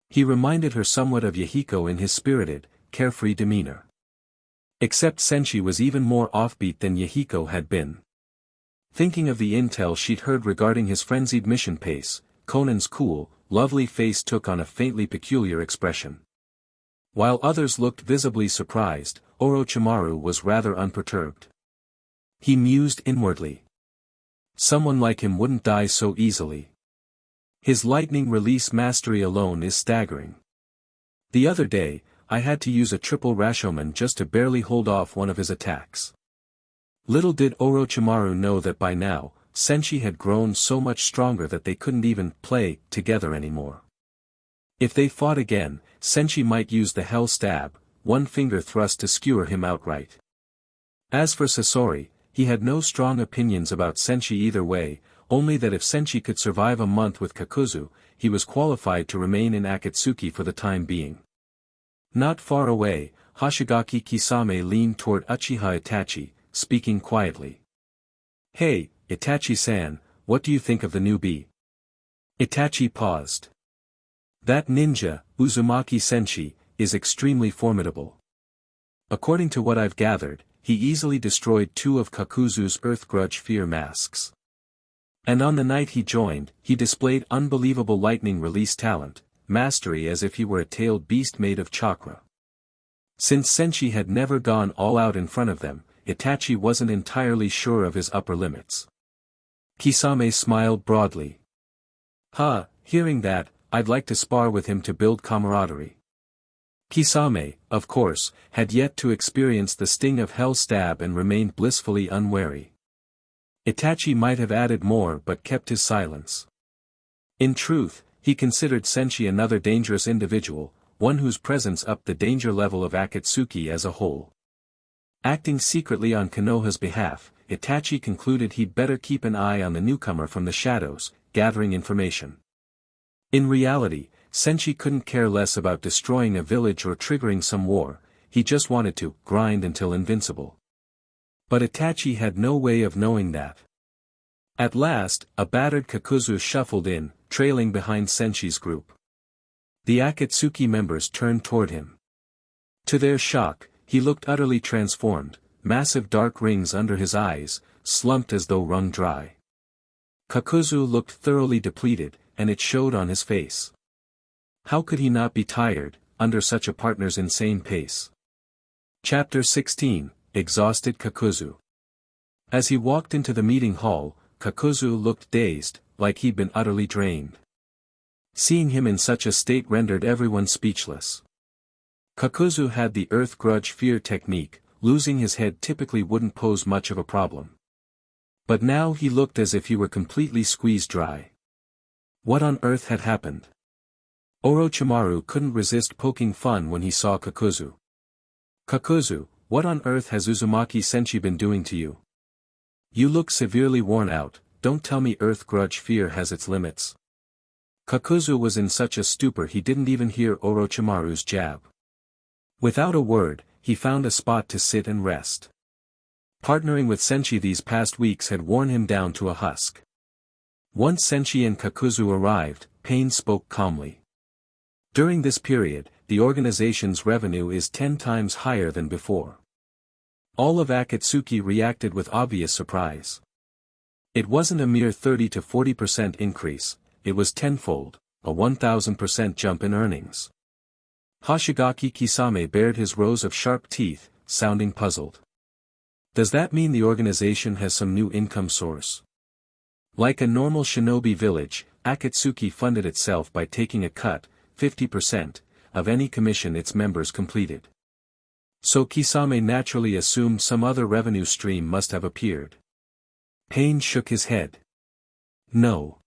He reminded her somewhat of Yahiko in his spirited, carefree demeanor. Except Senshi was even more offbeat than Yahiko had been. Thinking of the intel she'd heard regarding his frenzied mission pace, Conan's cool, lovely face took on a faintly peculiar expression. While others looked visibly surprised, Orochimaru was rather unperturbed. He mused inwardly. Someone like him wouldn't die so easily. His lightning release mastery alone is staggering. The other day, I had to use a triple Rashomon just to barely hold off one of his attacks. Little did Orochimaru know that by now, Senshi had grown so much stronger that they couldn't even play together anymore. If they fought again, Senshi might use the hell stab, one finger thrust to skewer him outright. As for Sasori, he had no strong opinions about Senshi either way, only that if Senshi could survive a month with Kakuzu, he was qualified to remain in Akatsuki for the time being. Not far away, Hoshigaki Kisame leaned toward Uchiha Itachi, speaking quietly. "Hey, Itachi-san, what do you think of the newbie?" Itachi paused. "That ninja, Uzumaki Senshi, is extremely formidable. According to what I've gathered, he easily destroyed 2 of Kakuzu's Earth Grudge Fear masks. And on the night he joined, he displayed unbelievable lightning release talent, mastery as if he were a tailed beast made of chakra." Since Senshi had never gone all out in front of them, Itachi wasn't entirely sure of his upper limits. Kisame smiled broadly. Hearing that, I'd like to spar with him to build camaraderie." Kisame, of course, had yet to experience the sting of Hell Stab and remained blissfully unwary. Itachi might have added more but kept his silence. In truth, he considered Senshi another dangerous individual, one whose presence upped the danger level of Akatsuki as a whole. Acting secretly on Konoha's behalf, Itachi concluded he'd better keep an eye on the newcomer from the shadows, gathering information. In reality, Senshi couldn't care less about destroying a village or triggering some war, he just wanted to grind until invincible. But Itachi had no way of knowing that. At last, a battered Kakuzu shuffled in, trailing behind Senshi's group. The Akatsuki members turned toward him. To their shock, he looked utterly transformed, massive dark rings under his eyes, slumped as though wrung dry. Kakuzu looked thoroughly depleted, and it showed on his face. How could he not be tired, under such a partner's insane pace? Chapter 16, Exhausted Kakuzu. As he walked into the meeting hall, Kakuzu looked dazed, like he'd been utterly drained. Seeing him in such a state rendered everyone speechless. Kakuzu had the Earth Grudge Fear technique, losing his head typically wouldn't pose much of a problem. But now he looked as if he were completely squeezed dry. What on earth had happened? Orochimaru couldn't resist poking fun when he saw Kakuzu. "Kakuzu, what on earth has Uzumaki Senshi been doing to you? You look severely worn out, don't tell me Earth Grudge Fear has its limits." Kakuzu was in such a stupor he didn't even hear Orochimaru's jab. Without a word, he found a spot to sit and rest. Partnering with Senshi these past weeks had worn him down to a husk. Once Senshi and Kakuzu arrived, Pain spoke calmly. During this period, the organization's revenue is 10 times higher than before. All of Akatsuki reacted with obvious surprise. It wasn't a mere 30 to 40% increase, it was tenfold, a 1000% jump in earnings. Hoshigaki Kisame bared his rows of sharp teeth, sounding puzzled. Does that mean the organization has some new income source? Like a normal shinobi village, Akatsuki funded itself by taking a cut, 50%, of any commission its members completed. So Kisame naturally assumed some other revenue stream must have appeared. Pain shook his head. No.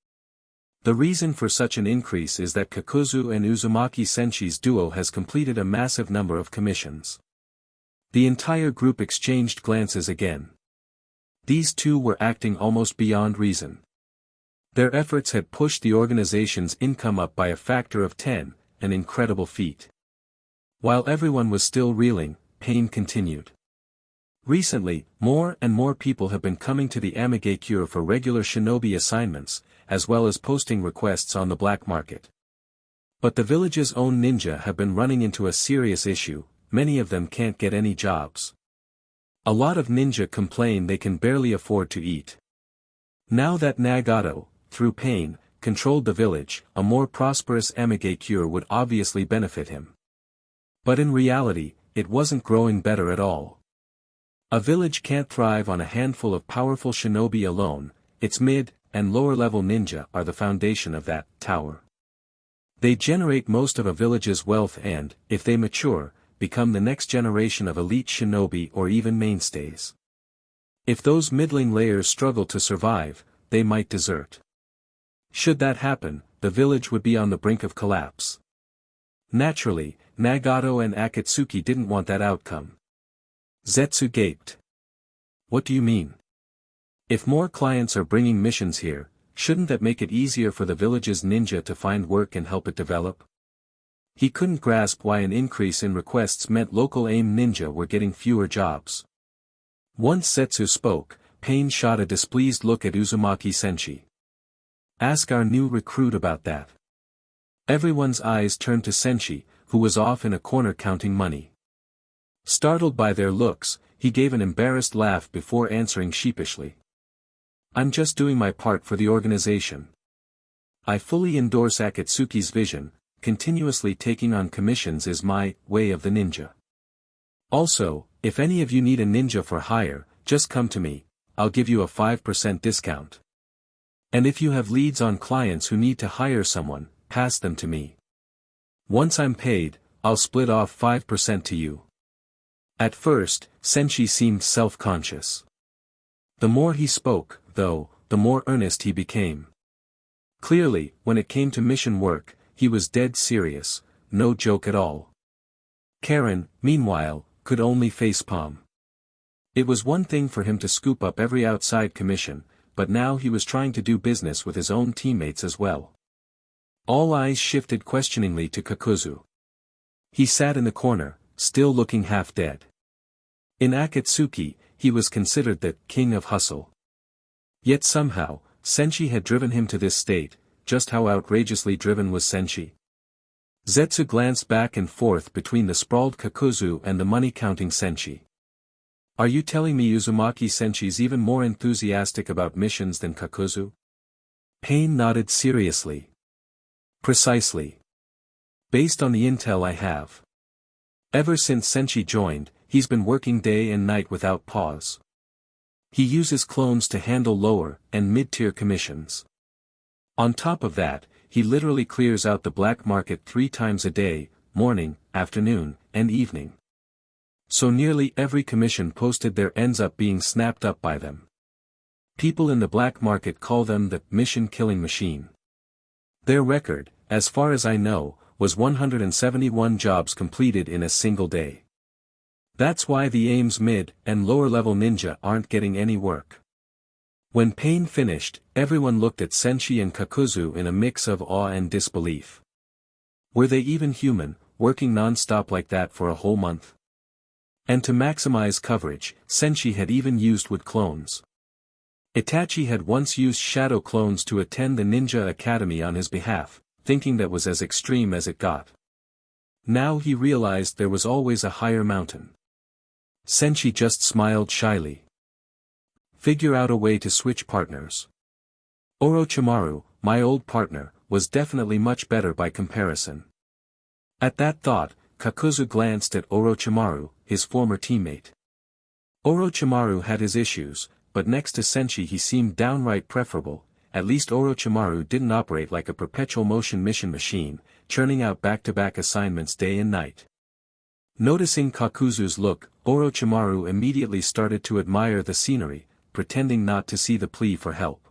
The reason for such an increase is that Kakuzu and Uzumaki Senshi's duo has completed a massive number of commissions. The entire group exchanged glances again. These two were acting almost beyond reason. Their efforts had pushed the organization's income up by a factor of 10, an incredible feat. While everyone was still reeling, Pain continued. Recently, more and more people have been coming to the Amigakure for regular shinobi assignments, as well as posting requests on the black market. But the village's own ninja have been running into a serious issue. Many of them can't get any jobs. A lot of ninja complain they can barely afford to eat. Now that Nagato, through Pain, controlled the village, a more prosperous Amigakure would obviously benefit him. But in reality, it wasn't growing better at all. A village can't thrive on a handful of powerful shinobi alone. Its mid- and lower-level ninja are the foundation of that tower. They generate most of a village's wealth and, if they mature, become the next generation of elite shinobi or even mainstays. If those middling layers struggle to survive, they might desert. Should that happen, the village would be on the brink of collapse. Naturally, Nagato and Akatsuki didn't want that outcome. Zetsu gaped. What do you mean? If more clients are bringing missions here, shouldn't that make it easier for the village's ninja to find work and help it develop? He couldn't grasp why an increase in requests meant local AIM ninja were getting fewer jobs. Once Zetsu spoke, Pain shot a displeased look at Uzumaki Senshi. Ask our new recruit about that. Everyone's eyes turned to Senshi, who was off in a corner counting money. Startled by their looks, he gave an embarrassed laugh before answering sheepishly. I'm just doing my part for the organization. I fully endorse Akatsuki's vision. Continuously taking on commissions is my way of the ninja. Also, if any of you need a ninja for hire, just come to me, I'll give you a 5% discount. And if you have leads on clients who need to hire someone, pass them to me. Once I'm paid, I'll split off 5% to you. At first, Senshi seemed self-conscious. The more he spoke, though, the more earnest he became. Clearly, when it came to mission work, he was dead serious, no joke at all. Karen, meanwhile, could only facepalm. It was one thing for him to scoop up every outside commission, but now he was trying to do business with his own teammates as well. All eyes shifted questioningly to Kakuzu. He sat in the corner, still looking half dead. In Akatsuki, he was considered the king of hustle. Yet somehow, Senshi had driven him to this state. Just how outrageously driven was Senshi? Zetsu glanced back and forth between the sprawled Kakuzu and the money-counting Senshi. Are you telling me Uzumaki Senshi's even more enthusiastic about missions than Kakuzu? Pain nodded seriously. Precisely. Based on the intel I have. Ever since Senshi joined, he's been working day and night without pause. He uses clones to handle lower and mid-tier commissions. On top of that, he literally clears out the black market 3 times a day, morning, afternoon, and evening. So nearly every commission posted there ends up being snapped up by them. People in the black market call them the mission-killing machine. Their record, as far as I know, was 171 jobs completed in a single day. That's why the AIM's mid- and lower-level ninja aren't getting any work. When Pain finished, everyone looked at Senshi and Kakuzu in a mix of awe and disbelief. Were they even human, working non-stop like that for a whole month? And to maximize coverage, Senshi had even used wood clones. Itachi had once used shadow clones to attend the ninja academy on his behalf, thinking that was as extreme as it got. Now he realized there was always a higher mountain. Senshi just smiled shyly. Figure out a way to switch partners. Orochimaru, my old partner, was definitely much better by comparison. At that thought, Kakuzu glanced at Orochimaru, his former teammate. Orochimaru had his issues, but next to Senshi he seemed downright preferable. At least Orochimaru didn't operate like a perpetual motion mission machine, churning out back-to-back assignments day and night. Noticing Kakuzu's look, Orochimaru immediately started to admire the scenery, pretending not to see the plea for help.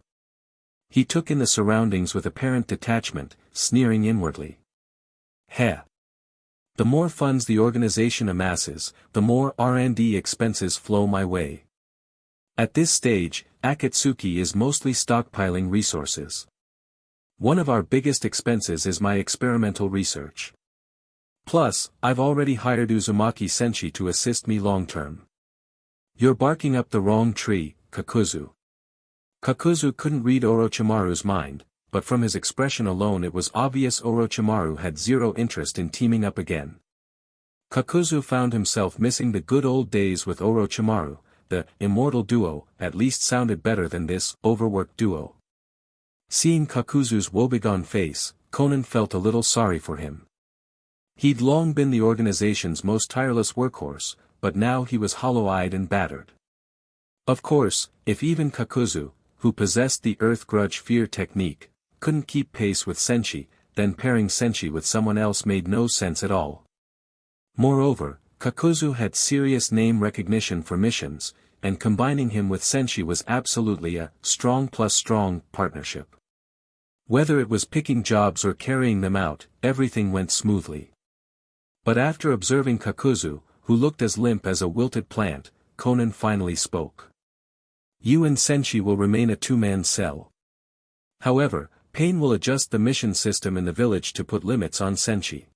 He took in the surroundings with apparent detachment, sneering inwardly. Heh. The more funds the organization amasses, the more R&D expenses flow my way. At this stage, Akatsuki is mostly stockpiling resources. One of our biggest expenses is my experimental research. Plus, I've already hired Uzumaki Senshi to assist me long-term. You're barking up the wrong tree, Kakuzu. Kakuzu couldn't read Orochimaru's mind, but from his expression alone it was obvious Orochimaru had zero interest in teaming up again. Kakuzu found himself missing the good old days with Orochimaru. The immortal duo at least sounded better than this overworked duo. Seeing Kakuzu's woebegone face, Conan felt a little sorry for him. He'd long been the organization's most tireless workhorse, but now he was hollow-eyed and battered. Of course, if even Kakuzu, who possessed the earth grudge fear technique, couldn't keep pace with Senshi, then pairing Senshi with someone else made no sense at all. Moreover, Kakuzu had serious name recognition for missions, and combining him with Senshi was absolutely a strong plus strong partnership. Whether it was picking jobs or carrying them out, everything went smoothly. But after observing Kakuzu, who looked as limp as a wilted plant, Conan finally spoke. You and Senshi will remain a two-man cell. However, Pain will adjust the mission system in the village to put limits on Senshi.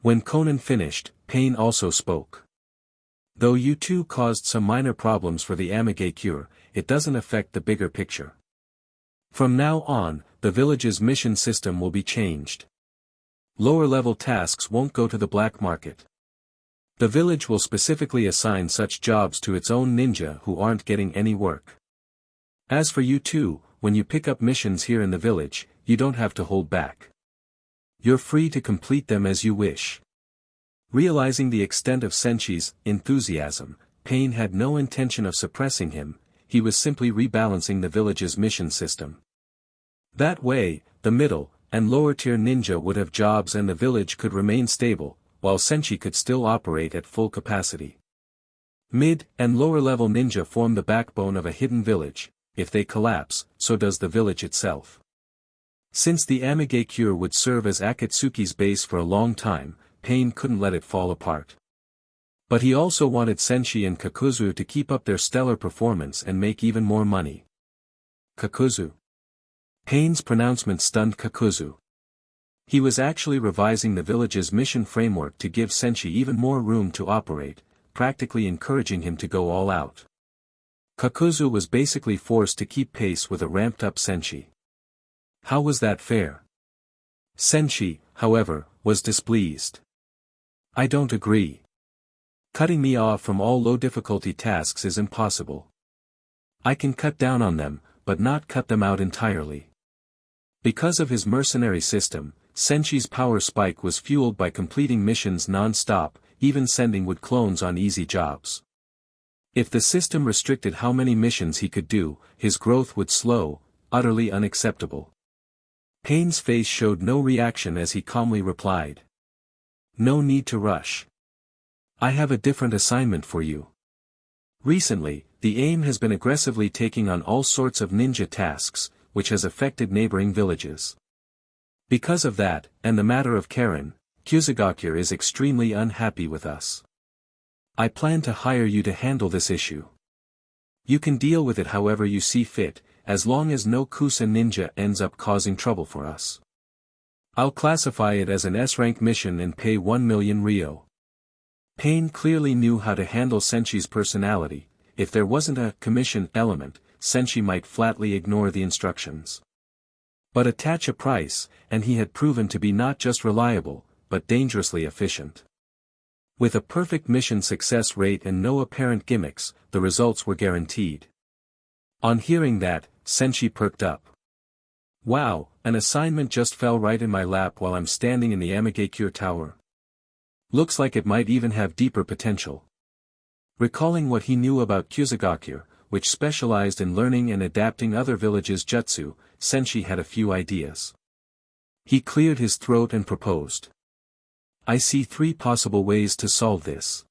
When Conan finished, Pain also spoke. Though you two caused some minor problems for the Amage cure, it doesn't affect the bigger picture. From now on, the village's mission system will be changed. Lower-level tasks won't go to the black market. The village will specifically assign such jobs to its own ninja who aren't getting any work. As for you two, when you pick up missions here in the village, you don't have to hold back. You're free to complete them as you wish. Realizing the extent of Senshi's enthusiasm, Pain had no intention of suppressing him, he was simply rebalancing the village's mission system. That way, the middle and lower-tier ninja would have jobs and the village could remain stable, while Senshi could still operate at full capacity. Mid and lower-level ninja form the backbone of a hidden village. If they collapse, so does the village itself. Since the Amage cure would serve as Akatsuki's base for a long time, Pain couldn't let it fall apart. But he also wanted Senshi and Kakuzu to keep up their stellar performance and make even more money. Kakuzu. Pain's pronouncement stunned Kakuzu. He was actually revising the village's mission framework to give Senshi even more room to operate, practically encouraging him to go all out. Kakuzu was basically forced to keep pace with a ramped-up Senshi. How was that fair? Senshi, however, was displeased. I don't agree. Cutting me off from all low-difficulty tasks is impossible. I can cut down on them, but not cut them out entirely. Because of his mercenary system, Senshi's power spike was fueled by completing missions non-stop, even sending wood clones on easy jobs. If the system restricted how many missions he could do, his growth would slow, utterly unacceptable. Pain's face showed no reaction as he calmly replied. No need to rush. I have a different assignment for you. Recently, the AIM has been aggressively taking on all sorts of ninja tasks, which has affected neighboring villages. Because of that, and the matter of Karen, Kusugakure is extremely unhappy with us. I plan to hire you to handle this issue. You can deal with it however you see fit, as long as no Kusa ninja ends up causing trouble for us. I'll classify it as an S-rank mission and pay 1 million ryo. Pain clearly knew how to handle Senshi's personality. If there wasn't a commission element, Senshi might flatly ignore the instructions. But attach a price, and he had proven to be not just reliable, but dangerously efficient. With a perfect mission success rate and no apparent gimmicks, the results were guaranteed. On hearing that, Senshi perked up. Wow, an assignment just fell right in my lap while I'm standing in the Amagakure Tower. Looks like it might even have deeper potential. Recalling what he knew about Kusugakure, which specialized in learning and adapting other villages' jutsu, Senshi had a few ideas. He cleared his throat and proposed. I see 3 possible ways to solve this.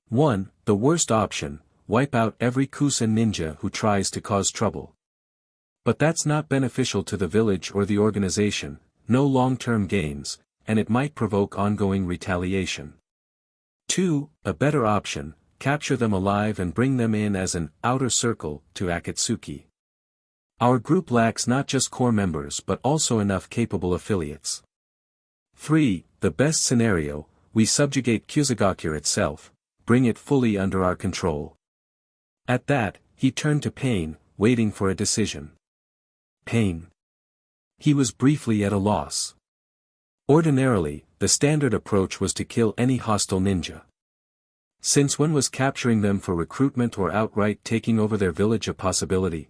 1. The worst option, wipe out every Kusa ninja who tries to cause trouble. But that's not beneficial to the village or the organization, no long-term gains, and it might provoke ongoing retaliation. 2. A better option, capture them alive and bring them in as an outer circle to Akatsuki. Our group lacks not just core members but also enough capable affiliates. 3. The best scenario, we subjugate Kyuzugakure itself, bring it fully under our control. At that, he turned to Pain, waiting for a decision. Pain. He was briefly at a loss. Ordinarily, the standard approach was to kill any hostile ninja. Since when was capturing them for recruitment or outright taking over their village a possibility?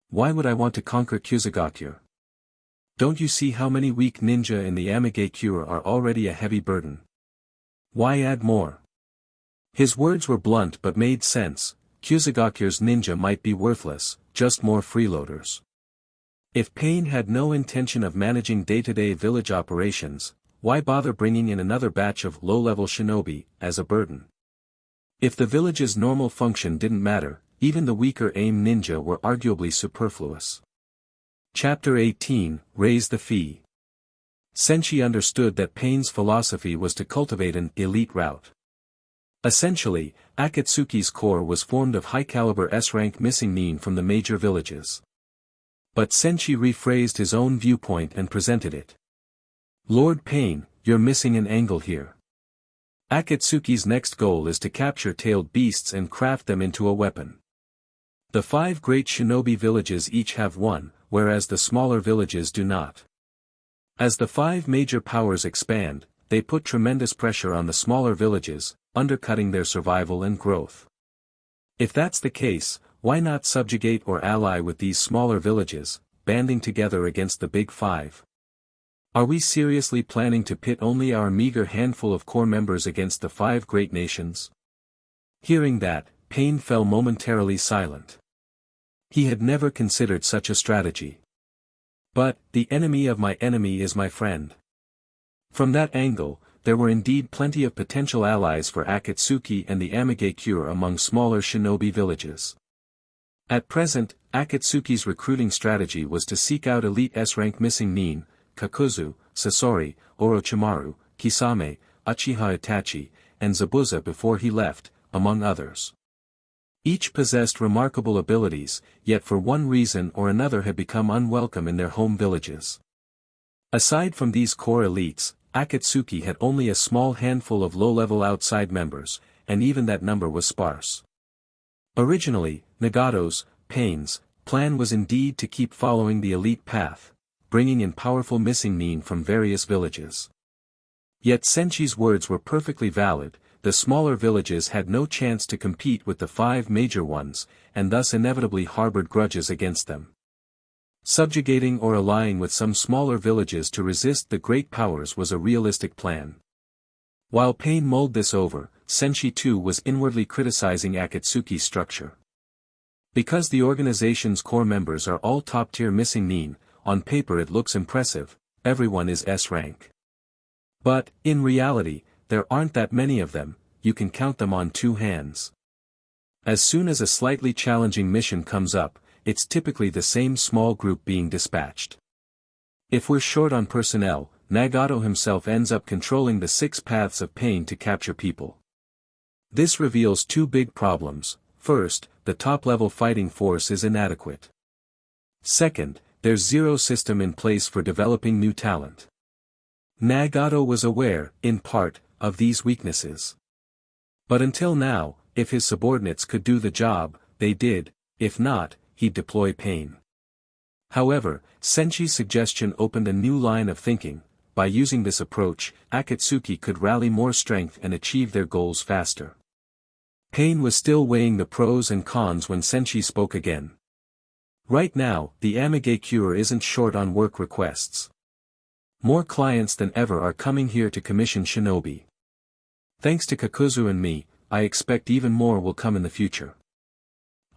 Why would I want to conquer Kyuzugakure? Don't you see how many weak ninja in the Amigakure are already a heavy burden? Why add more? His words were blunt but made sense. Kyuzugakure's ninja might be worthless, just more freeloaders. If Pain had no intention of managing day-to-day village operations, why bother bringing in another batch of low-level shinobi, as a burden? If the village's normal function didn't matter, even the weaker aim ninja were arguably superfluous. Chapter 18, Raise the Fee. Senshi understood that Pain's philosophy was to cultivate an elite route. Essentially, Akatsuki's core was formed of high-caliber S-rank missing nin from the major villages. But Senshi rephrased his own viewpoint and presented it. Lord Pain, you're missing an angle here. Akatsuki's next goal is to capture tailed beasts and craft them into a weapon. The 5 great shinobi villages each have one, whereas the smaller villages do not. As the 5 major powers expand, they put tremendous pressure on the smaller villages, undercutting their survival and growth. If that's the case, why not subjugate or ally with these smaller villages, banding together against the big 5? Are we seriously planning to pit only our meager handful of core members against the 5 great nations? Hearing that, Pain fell momentarily silent. He had never considered such a strategy. But, the enemy of my enemy is my friend. From that angle, there were indeed plenty of potential allies for Akatsuki and the Amigakure among smaller shinobi villages. At present, Akatsuki's recruiting strategy was to seek out elite S-rank missing nin, Kakuzu, Sasori, Orochimaru, Kisame, Uchiha Itachi, and Zabuza before he left, among others. Each possessed remarkable abilities, yet for one reason or another had become unwelcome in their home villages. Aside from these core elites, Akatsuki had only a small handful of low-level outside members, and even that number was sparse. Originally, Nagato's, Pain's, plan was indeed to keep following the elite path, bringing in powerful missing nin from various villages. Yet Senshi's words were perfectly valid. The smaller villages had no chance to compete with the 5 major ones, and thus inevitably harbored grudges against them. Subjugating or allying with some smaller villages to resist the great powers was a realistic plan. While Pain mulled this over, Senshi too was inwardly criticizing Akatsuki's structure. Because the organization's core members are all top-tier missing nin, on paper it looks impressive, everyone is S-rank. But, in reality, there aren't that many of them, you can count them on 2 hands. As soon as a slightly challenging mission comes up, it's typically the same small group being dispatched. If we're short on personnel, Nagato himself ends up controlling the 6 paths of Pain to capture people. This reveals 2 big problems. First, the top-level fighting force is inadequate. Second, there's zero system in place for developing new talent. Nagato was aware, in part, of these weaknesses. But until now, if his subordinates could do the job, they did, if not, he'd deploy Pain. However, Senshi's suggestion opened a new line of thinking. By using this approach, Akatsuki could rally more strength and achieve their goals faster. Pain was still weighing the pros and cons when Senshi spoke again. Right now, the Amigakure isn't short on work requests. More clients than ever are coming here to commission shinobi. Thanks to Kakuzu and me, I expect even more will come in the future.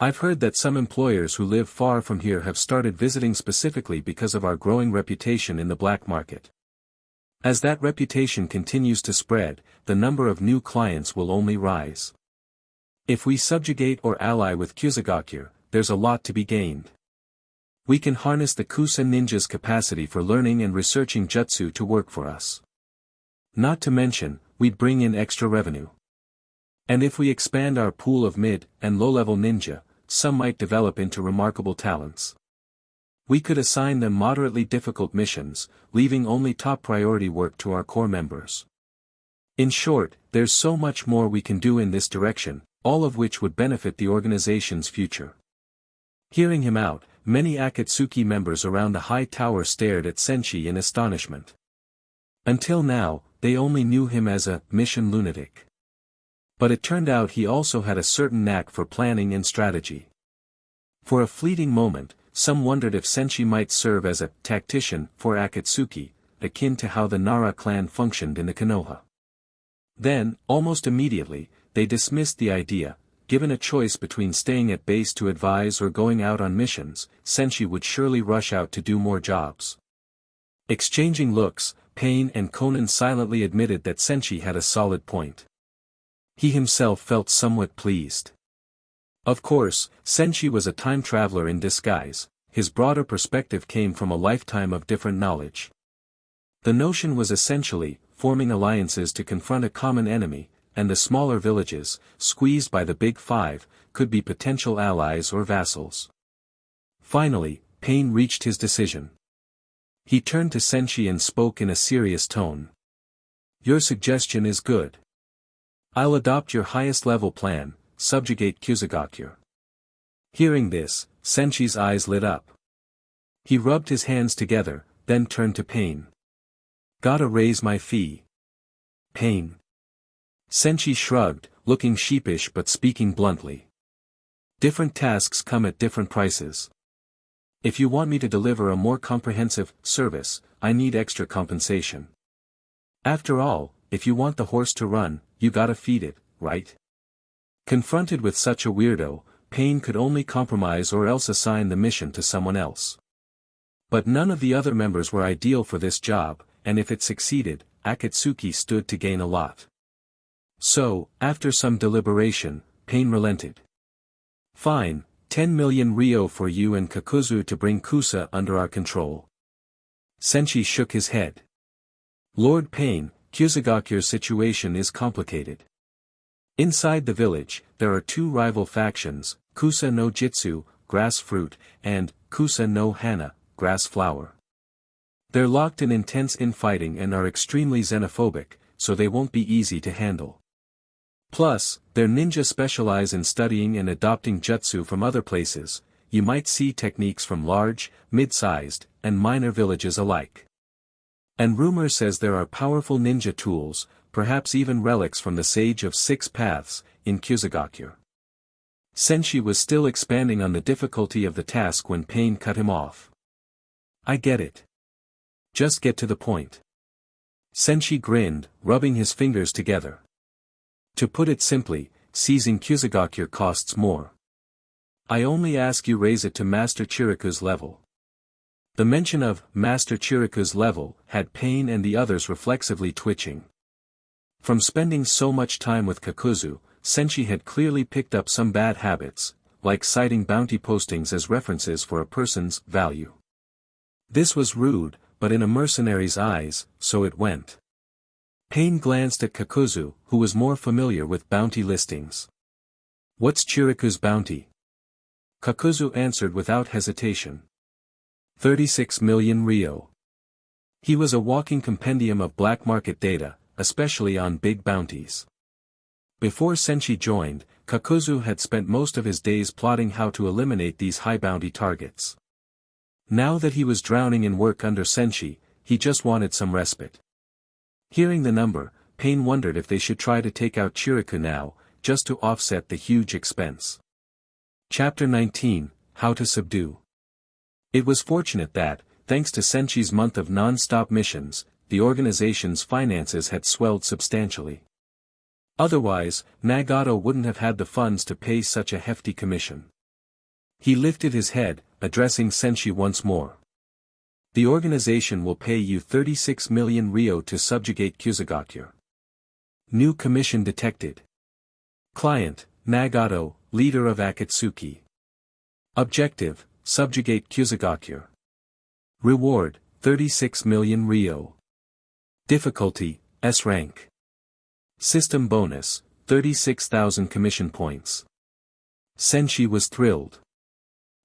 I've heard that some employers who live far from here have started visiting specifically because of our growing reputation in the black market. As that reputation continues to spread, the number of new clients will only rise. If we subjugate or ally with Kyuzugakure, there's a lot to be gained. We can harness the Kusa ninja's capacity for learning and researching jutsu to work for us. Not to mention, we'd bring in extra revenue. And if we expand our pool of mid- and low-level ninja, some might develop into remarkable talents. We could assign them moderately difficult missions, leaving only top-priority work to our core members. In short, there's so much more we can do in this direction, all of which would benefit the organization's future. Hearing him out, many Akatsuki members around the high tower stared at Senshi in astonishment. Until now, they only knew him as a mission lunatic. But it turned out he also had a certain knack for planning and strategy. For a fleeting moment, some wondered if Senshi might serve as a tactician for Akatsuki, akin to how the Nara clan functioned in the Konoha. Then, almost immediately, they dismissed the idea. Given a choice between staying at base to advise or going out on missions, Senshi would surely rush out to do more jobs. Exchanging looks, Pain and Conan silently admitted that Senshi had a solid point. He himself felt somewhat pleased. Of course, Senshi was a time traveler in disguise. His broader perspective came from a lifetime of different knowledge. The notion was essentially, forming alliances to confront a common enemy, and the smaller villages, squeezed by the Big Five, could be potential allies or vassals. Finally, Pain reached his decision. He turned to Senshi and spoke in a serious tone. "Your suggestion is good. I'll adopt your highest-level plan, subjugate Kusagakure." Hearing this, Senshi's eyes lit up. He rubbed his hands together, then turned to Pain. "Gotta raise my fee." "Pain." Senshi shrugged, looking sheepish but speaking bluntly. "Different tasks come at different prices. If you want me to deliver a more comprehensive service, I need extra compensation. After all, if you want the horse to run, you gotta feed it, right?" Confronted with such a weirdo, Pain could only compromise or else assign the mission to someone else. But none of the other members were ideal for this job, and if it succeeded, Akatsuki stood to gain a lot. So, after some deliberation, Pain relented. "Fine, 10 million ryo for you and Kakuzu to bring Kusa under our control." Senshi shook his head. "Lord Pain, Kusagakure's situation is complicated. Inside the village, there are two rival factions, Kusa no Jitsu, grass fruit, and Kusa no Hana, grass flower. They're locked in intense infighting and are extremely xenophobic, so they won't be easy to handle. Plus, their ninja specialize in studying and adopting jutsu from other places. You might see techniques from large, mid-sized, and minor villages alike. And rumor says there are powerful ninja tools, perhaps even relics from the Sage of Six Paths, in Kusagakure." Senshi was still expanding on the difficulty of the task when Pain cut him off. "I get it. Just get to the point." Senshi grinned, rubbing his fingers together. "To put it simply, seizing Kusagakure costs more. I only ask you raise it to Master Chiriku's level." The mention of Master Chiriku's level had Pain and the others reflexively twitching. From spending so much time with Kakuzu, Senshi had clearly picked up some bad habits, like citing bounty postings as references for a person's value. This was rude, but in a mercenary's eyes, so it went. Pain glanced at Kakuzu, who was more familiar with bounty listings. "What's Chiriku's bounty?" Kakuzu answered without hesitation. 36 million ryo. He was a walking compendium of black market data, especially on big bounties. Before Senshi joined, Kakuzu had spent most of his days plotting how to eliminate these high bounty targets. Now that he was drowning in work under Senshi, he just wanted some respite. Hearing the number, Pain wondered if they should try to take out Chiriku now, just to offset the huge expense. Chapter 19, How to Subdue. It was fortunate that, thanks to Senshi's month of non-stop missions, the organization's finances had swelled substantially. Otherwise, Nagato wouldn't have had the funds to pay such a hefty commission. He lifted his head, addressing Senshi once more. "The organization will pay you 36 million ryo to subjugate Kusagakure." New commission detected. Client, Nagato, leader of Akatsuki. Objective, subjugate Kyuzugakure. Reward, 36 million Ryo. Difficulty, S rank. System bonus, 36,000 commission points. Senshi was thrilled.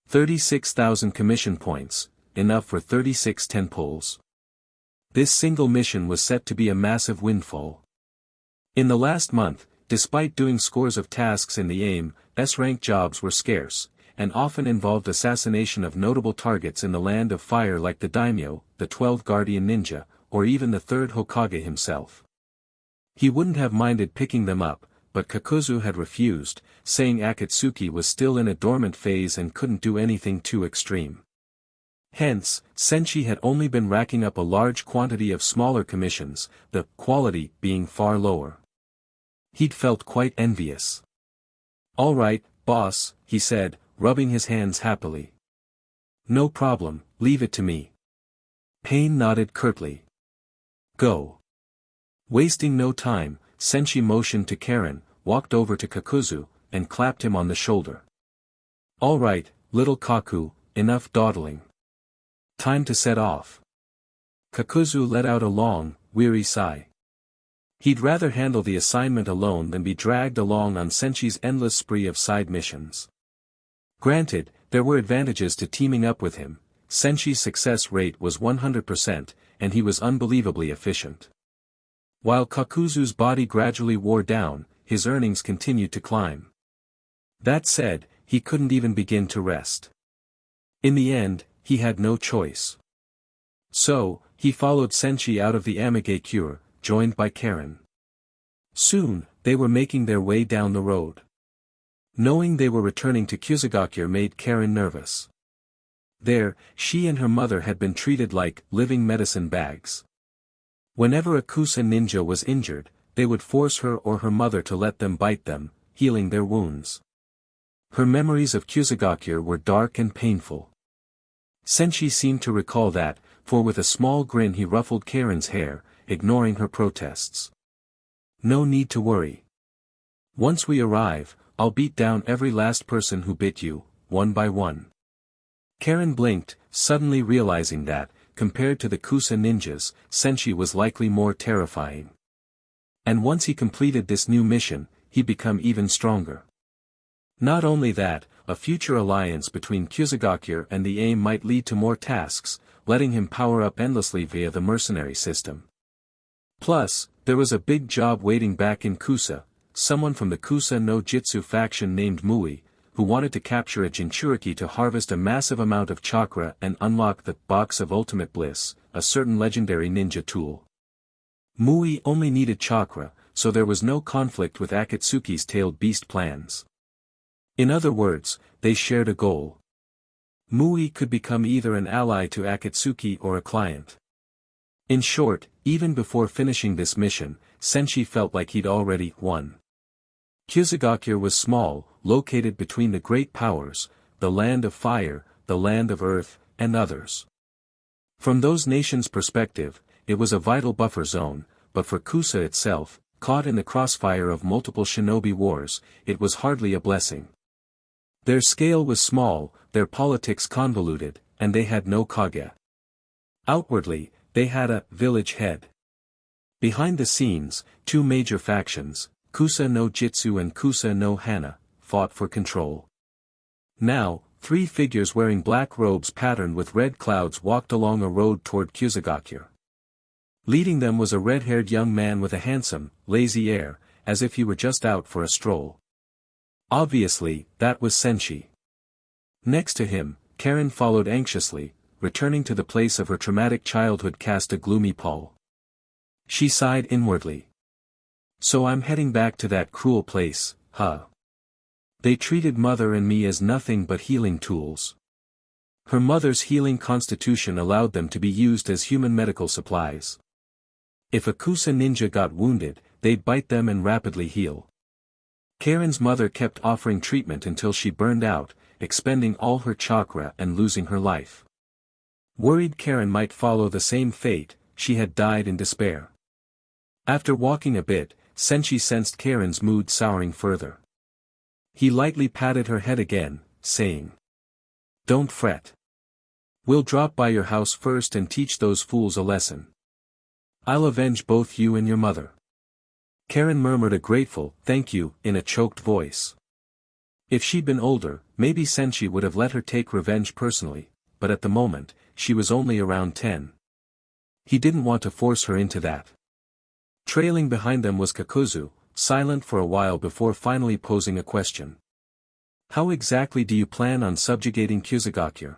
36,000 commission points, enough for 36 tenpoles. This single mission was set to be a massive windfall. In the last month, despite doing scores of tasks in the AIM, S-rank jobs were scarce, and often involved assassination of notable targets in the Land of Fire like the Daimyo, the 12 Guardian Ninja, or even the 3rd Hokage himself. He wouldn't have minded picking them up, but Kakuzu had refused, saying Akatsuki was still in a dormant phase and couldn't do anything too extreme. Hence, Senshi had only been racking up a large quantity of smaller commissions, the quality being far lower. He'd felt quite envious. "All right, boss," he said, rubbing his hands happily. "No problem, leave it to me." Pain nodded curtly. "Go." Wasting no time, Senshi motioned to Karen, walked over to Kakuzu, and clapped him on the shoulder. "All right, little Kaku, enough dawdling. Time to set off." Kakuzu let out a long, weary sigh. He'd rather handle the assignment alone than be dragged along on Senshi's endless spree of side missions. Granted, there were advantages to teaming up with him. Senshi's success rate was 100%, and he was unbelievably efficient. While Kakuzu's body gradually wore down, his earnings continued to climb. That said, he couldn't even begin to rest. In the end, he had no choice. So, he followed Senshi out of the Amigakure, joined by Karen. Soon, they were making their way down the road. Knowing they were returning to Kyuzugakure made Karen nervous. There, she and her mother had been treated like living medicine bags. Whenever a Kusa ninja was injured, they would force her or her mother to let them bite them, healing their wounds. Her memories of Kyuzugakure were dark and painful. Senshi seemed to recall that, for with a small grin he ruffled Karen's hair, ignoring her protests. "No need to worry. Once we arrive, I'll beat down every last person who bit you, one by one." Karen blinked, suddenly realizing that, compared to the Kusa ninjas, Senshi was likely more terrifying. And once he completed this new mission, he'd become even stronger. Not only that, a future alliance between Kyuzugakure and the AIM might lead to more tasks, letting him power up endlessly via the mercenary system. Plus, there was a big job waiting back in Kusa, someone from the Kusa no Jitsu faction named Mui, who wanted to capture a Jinchuriki to harvest a massive amount of chakra and unlock the Box of Ultimate Bliss, a certain legendary ninja tool. Mui only needed chakra, so there was no conflict with Akatsuki's tailed beast plans. In other words, they shared a goal. Mui could become either an ally to Akatsuki or a client. In short, even before finishing this mission, Senshi felt like he'd already won. Kyuzugakure was small, located between the great powers, the Land of Fire, the Land of Earth, and others. From those nations' perspective, it was a vital buffer zone, but for Kusa itself, caught in the crossfire of multiple shinobi wars, it was hardly a blessing. Their scale was small, their politics convoluted, and they had no kage. Outwardly, they had a village head. Behind the scenes, two major factions, Kusa no Jitsu and Kusa no Hana, fought for control. Now, three figures wearing black robes patterned with red clouds walked along a road toward Kyuzugakure. Leading them was a red-haired young man with a handsome, lazy air, as if he were just out for a stroll. Obviously, that was Senshi. Next to him, Karen followed anxiously, returning to the place of her traumatic childhood cast a gloomy pall. She sighed inwardly. "So I'm heading back to that cruel place, huh? They treated mother and me as nothing but healing tools." Her mother's healing constitution allowed them to be used as human medical supplies. If a Kusa ninja got wounded, they'd bite them and rapidly heal. Karen's mother kept offering treatment until she burned out, expending all her chakra and losing her life. Worried Karen might follow the same fate, she had died in despair. After walking a bit, Senshi sensed Karen's mood souring further. He lightly patted her head again, saying, Don't fret. We'll drop by your house first and teach those fools a lesson. I'll avenge both you and your mother." Karen murmured a grateful "thank you" in a choked voice. If she'd been older, maybe Senshi would have let her take revenge personally, but at the moment, she was only around 10. He didn't want to force her into that. Trailing behind them was Kakuzu, silent for a while before finally posing a question. "How exactly do you plan on subjugating Kyuzugaku?"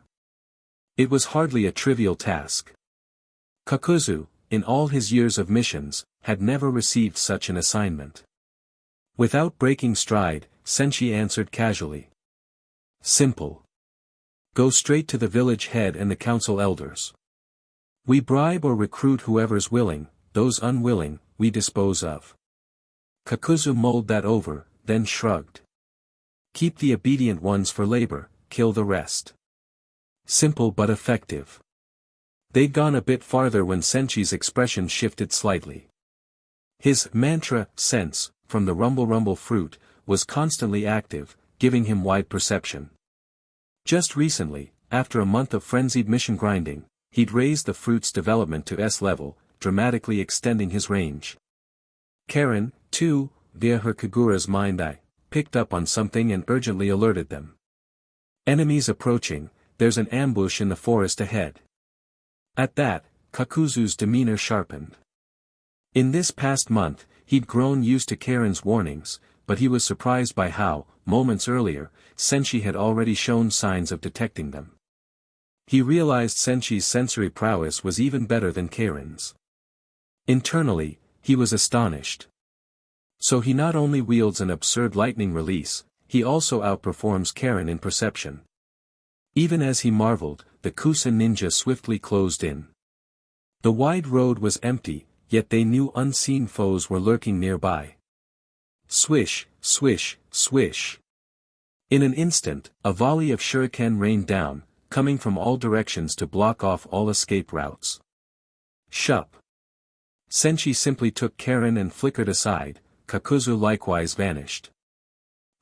It was hardly a trivial task. Kakuzu, in all his years of missions, had never received such an assignment. Without breaking stride, Senshi answered casually. "Simple. Go straight to the village head and the council elders. We bribe or recruit whoever's willing, those unwilling, we dispose of." Kakuzu mulled that over, then shrugged. "Keep the obedient ones for labor, kill the rest." Simple but effective. They'd gone a bit farther when Senshi's expression shifted slightly. His mantra sense, from the rumble fruit, was constantly active, giving him wide perception. Just recently, after a month of frenzied mission grinding, he'd raised the fruit's development to S level, dramatically extending his range. Karen, too, via her Kagura's mind eye, picked up on something and urgently alerted them. "Enemies approaching, there's an ambush in the forest ahead." At that, Kakuzu's demeanor sharpened. In this past month, he'd grown used to Karen's warnings, but he was surprised by how, moments earlier, Senshi had already shown signs of detecting them. He realized Senshi's sensory prowess was even better than Karen's. Internally, he was astonished. So he not only wields an absurd lightning release, he also outperforms Karen in perception. Even as he marveled, the Kusa ninja swiftly closed in. The wide road was empty, yet they knew unseen foes were lurking nearby. Swish, swish, swish. In an instant, a volley of shuriken rained down, coming from all directions to block off all escape routes. Shup. Senshi simply took Karen and flickered aside, Kakuzu likewise vanished.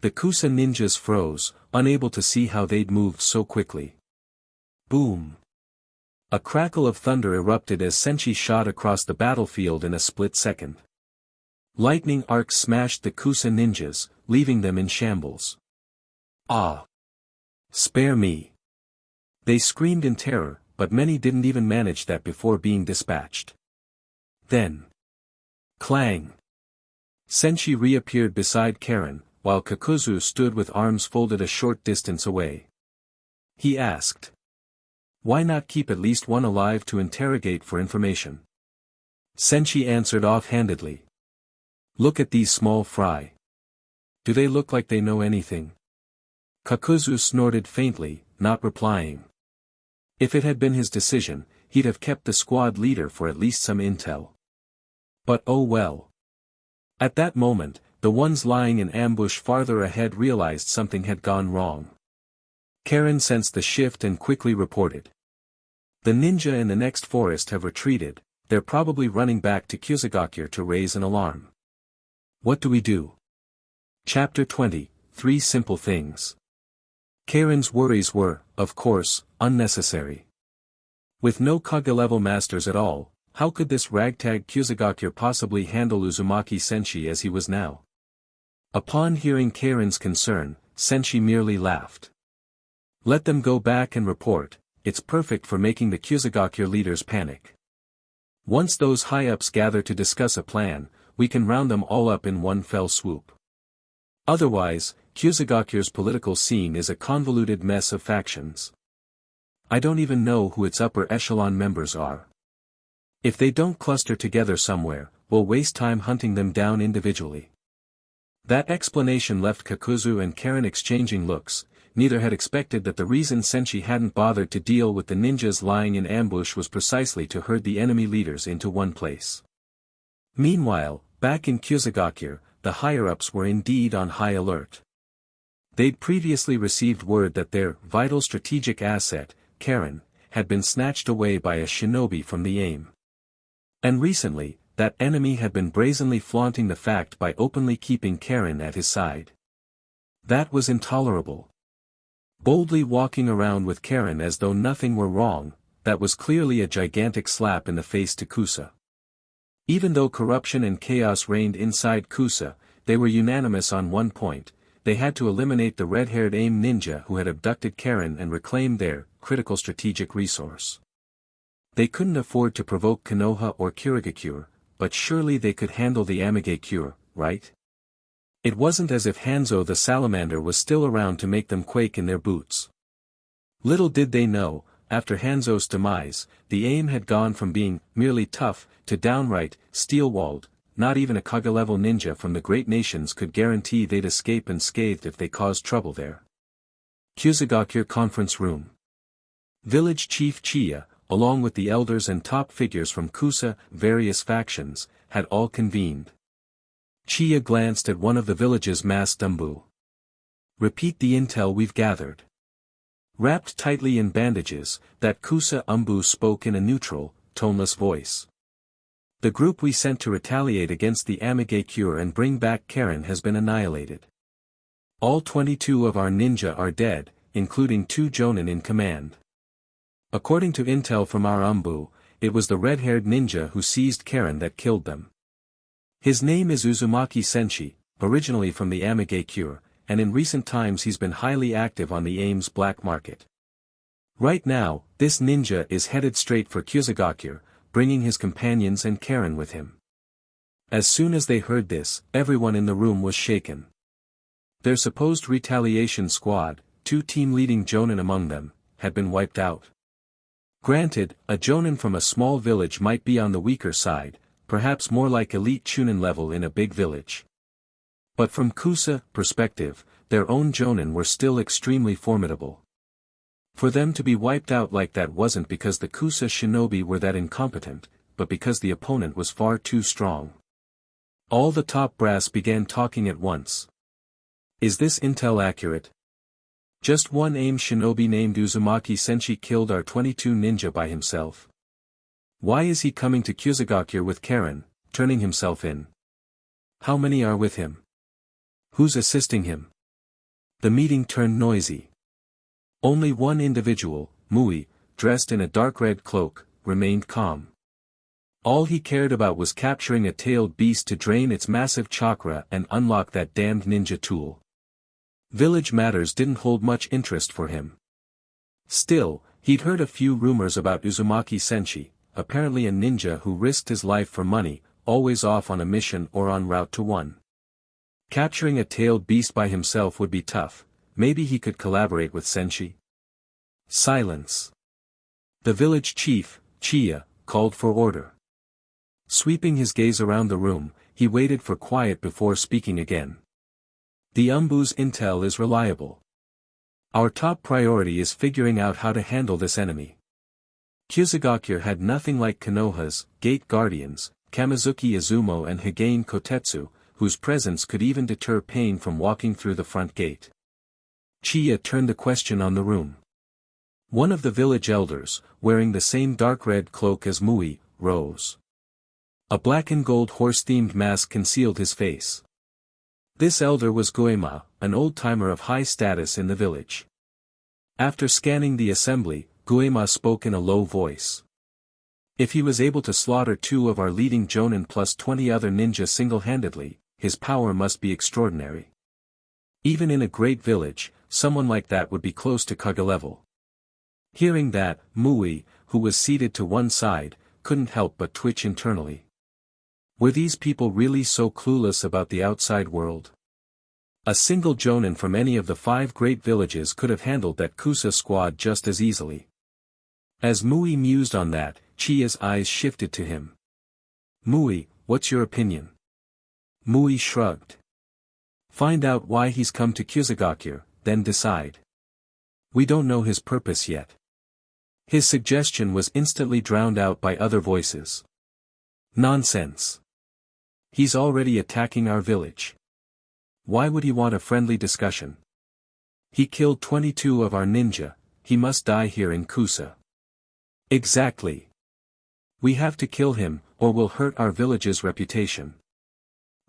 The Kusa ninjas froze, unable to see how they'd moved so quickly. Boom. A crackle of thunder erupted as Senshi shot across the battlefield in a split second. Lightning arcs smashed the Kusa ninjas, leaving them in shambles. "Ah! Spare me!" They screamed in terror, but many didn't even manage that before being dispatched. Then. Clang! Senshi reappeared beside Karen, while Kakuzu stood with arms folded a short distance away. He asked. "Why not keep at least one alive to interrogate for information?" Senshi answered offhandedly. "Look at these small fry. Do they look like they know anything?" Kakuzu snorted faintly, not replying. If it had been his decision, he'd have kept the squad leader for at least some intel. But oh well. At that moment, the ones lying in ambush farther ahead realized something had gone wrong. Karen sensed the shift and quickly reported. "The ninja in the next forest have retreated, they're probably running back to Kyuzugaku to raise an alarm. What do we do?" Chapter 20, 3 Simple Things. Karen's worries were, of course, unnecessary. With no Kage-level masters at all, how could this ragtag Kyuzugaku possibly handle Uzumaki Senshi as he was now? Upon hearing Karen's concern, Senshi merely laughed. "Let them go back and report, it's perfect for making the Kyuzugaku leaders panic. Once those high-ups gather to discuss a plan, we can round them all up in one fell swoop. Otherwise, Kyuzugaku's political scene is a convoluted mess of factions. I don't even know who its upper echelon members are. If they don't cluster together somewhere, we'll waste time hunting them down individually." That explanation left Kakuzu and Karen exchanging looks. Neither had expected that the reason Senshi hadn't bothered to deal with the ninjas lying in ambush was precisely to herd the enemy leaders into one place. Meanwhile, back in Kyuzugaku, the higher-ups were indeed on high alert. They'd previously received word that their vital strategic asset, Karen, had been snatched away by a shinobi from the AIM. And recently, that enemy had been brazenly flaunting the fact by openly keeping Karen at his side. That was intolerable. Boldly walking around with Karen as though nothing were wrong, that was clearly a gigantic slap in the face to Kusa. Even though corruption and chaos reigned inside Kusa, they were unanimous on one point: they had to eliminate the red-haired AIM ninja who had abducted Karen and reclaimed their critical strategic resource. They couldn't afford to provoke Konoha or Kirigakure, but surely they could handle the Amigakure, right? It wasn't as if Hanzo the Salamander was still around to make them quake in their boots. Little did they know, after Hanzo's demise, the AIM had gone from being merely tough to downright steel-walled. Not even a Kage-level ninja from the great nations could guarantee they'd escape unscathed if they caused trouble there. Kyusugakure Conference Room. Village Chief Chiya, along with the elders and top figures from Kusa, various factions, had all convened. Chiya glanced at one of the village's masked umbu. "Repeat the intel we've gathered." Wrapped tightly in bandages, that Kusa umbu spoke in a neutral, toneless voice. "The group we sent to retaliate against the Amigakure and bring back Karen has been annihilated. All 22 of our ninja are dead, including 2 jonin in command. According to intel from our umbu, it was the red-haired ninja who seized Karen that killed them. His name is Uzumaki Senshi, originally from the Amigakure, and in recent times he's been highly active on the AIM's black market. Right now, this ninja is headed straight for Kyusugakure, bringing his companions and Karen with him." As soon as they heard this, everyone in the room was shaken. Their supposed retaliation squad, 2 team-leading jonin among them, had been wiped out. Granted, a jonin from a small village might be on the weaker side, perhaps more like elite chunin level in a big village. But from Kusa perspective, their own jonin were still extremely formidable. For them to be wiped out like that wasn't because the Kusa shinobi were that incompetent, but because the opponent was far too strong. All the top brass began talking at once. "Is this intel accurate? Just one AIM shinobi named Uzumaki Senshi killed our 22 ninja by himself. Why is he coming to Kyusugakure with Karen, turning himself in? How many are with him? Who's assisting him?" The meeting turned noisy. Only one individual, Mui, dressed in a dark red cloak, remained calm. All he cared about was capturing a tailed beast to drain its massive chakra and unlock that damned ninja tool. Village matters didn't hold much interest for him. Still, he'd heard a few rumors about Uzumaki Senshi, apparently a ninja who risked his life for money, always off on a mission or en route to one. Capturing a tailed beast by himself would be tough. Maybe he could collaborate with Senshi. Silence. The village chief, Chiya, called for order. Sweeping his gaze around the room, he waited for quiet before speaking again. "The umbu's intel is reliable. Our top priority is figuring out how to handle this enemy. Kyusugakure had nothing like Konoha's gate guardians, Kamizuki Izumo and Higain Kotetsu, whose presence could even deter pain from walking through the front gate." Chiya turned the question on the room. One of the village elders, wearing the same dark red cloak as Mui, rose. A black and gold horse-themed mask concealed his face. This elder was Goemon, an old-timer of high status in the village. After scanning the assembly, Goemon spoke in a low voice. "If he was able to slaughter 2 of our leading jonin plus 20 other ninja single-handedly, his power must be extraordinary. Even in a great village, someone like that would be close to Kage level." Hearing that, Mui, who was seated to one side, couldn't help but twitch internally. Were these people really so clueless about the outside world? A single jonin from any of the 5 great villages could have handled that Kusa squad just as easily. As Mui mused on that, Chiya's eyes shifted to him. "Mui, what's your opinion?" Mui shrugged. "Find out why he's come to Kyusugakure, then decide. We don't know his purpose yet." His suggestion was instantly drowned out by other voices. "Nonsense. He's already attacking our village. Why would he want a friendly discussion? He killed 22 of our ninja, he must die here in Kusa." "Exactly. We have to kill him, or we'll hurt our village's reputation.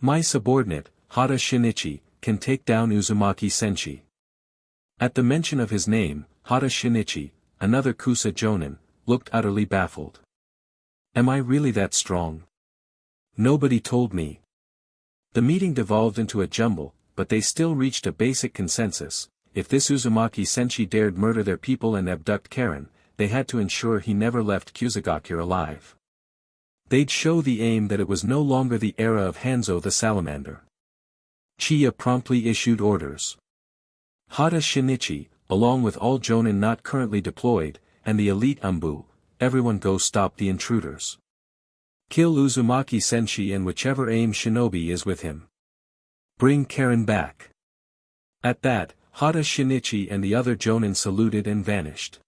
My subordinate, Hata Shinichi, can take down Uzumaki Senshi. At the mention of his name, Hata Shinichi, another Kusa Jonin, looked utterly baffled. Am I really that strong? Nobody told me. The meeting devolved into a jumble, but they still reached a basic consensus. If this Uzumaki Senshi dared murder their people and abduct Karen, they had to ensure he never left Kusagakure alive. They'd show the aim that it was no longer the era of Hanzo the Salamander. Chiya promptly issued orders. Hata Shinichi, along with all Jonin not currently deployed, and the elite Umbu, everyone go stop the intruders. Kill Uzumaki Senshi and whichever aim shinobi is with him. Bring Karen back. At that, Hata Shinichi and the other Jonin saluted and vanished.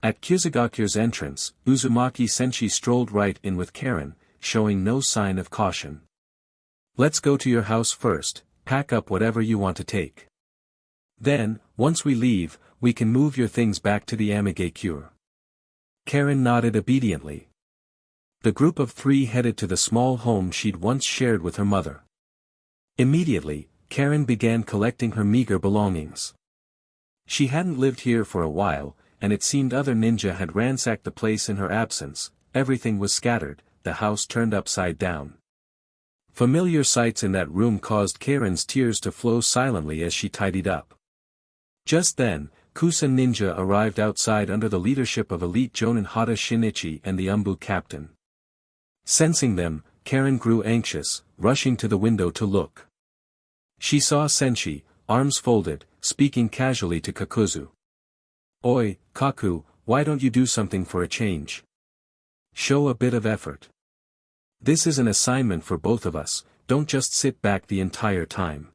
At Kusagakure's entrance, Uzumaki Senshi strolled right in with Karen, showing no sign of caution. Let's go to your house first, pack up whatever you want to take. Then, once we leave, we can move your things back to the Amigakure. Karen nodded obediently. The group of three headed to the small home she'd once shared with her mother. Immediately, Karen began collecting her meager belongings. She hadn't lived here for a while, and it seemed other ninja had ransacked the place in her absence. Everything was scattered, the house turned upside down. Familiar sights in that room caused Karen's tears to flow silently as she tidied up. Just then, Kusa Ninja arrived outside under the leadership of elite Jonin Hata Shinichi and the Umbu captain. Sensing them, Karen grew anxious, rushing to the window to look. She saw Senshi, arms folded, speaking casually to Kakuzu. Oi, Kaku, why don't you do something for a change? Show a bit of effort. This is an assignment for both of us, don't just sit back the entire time.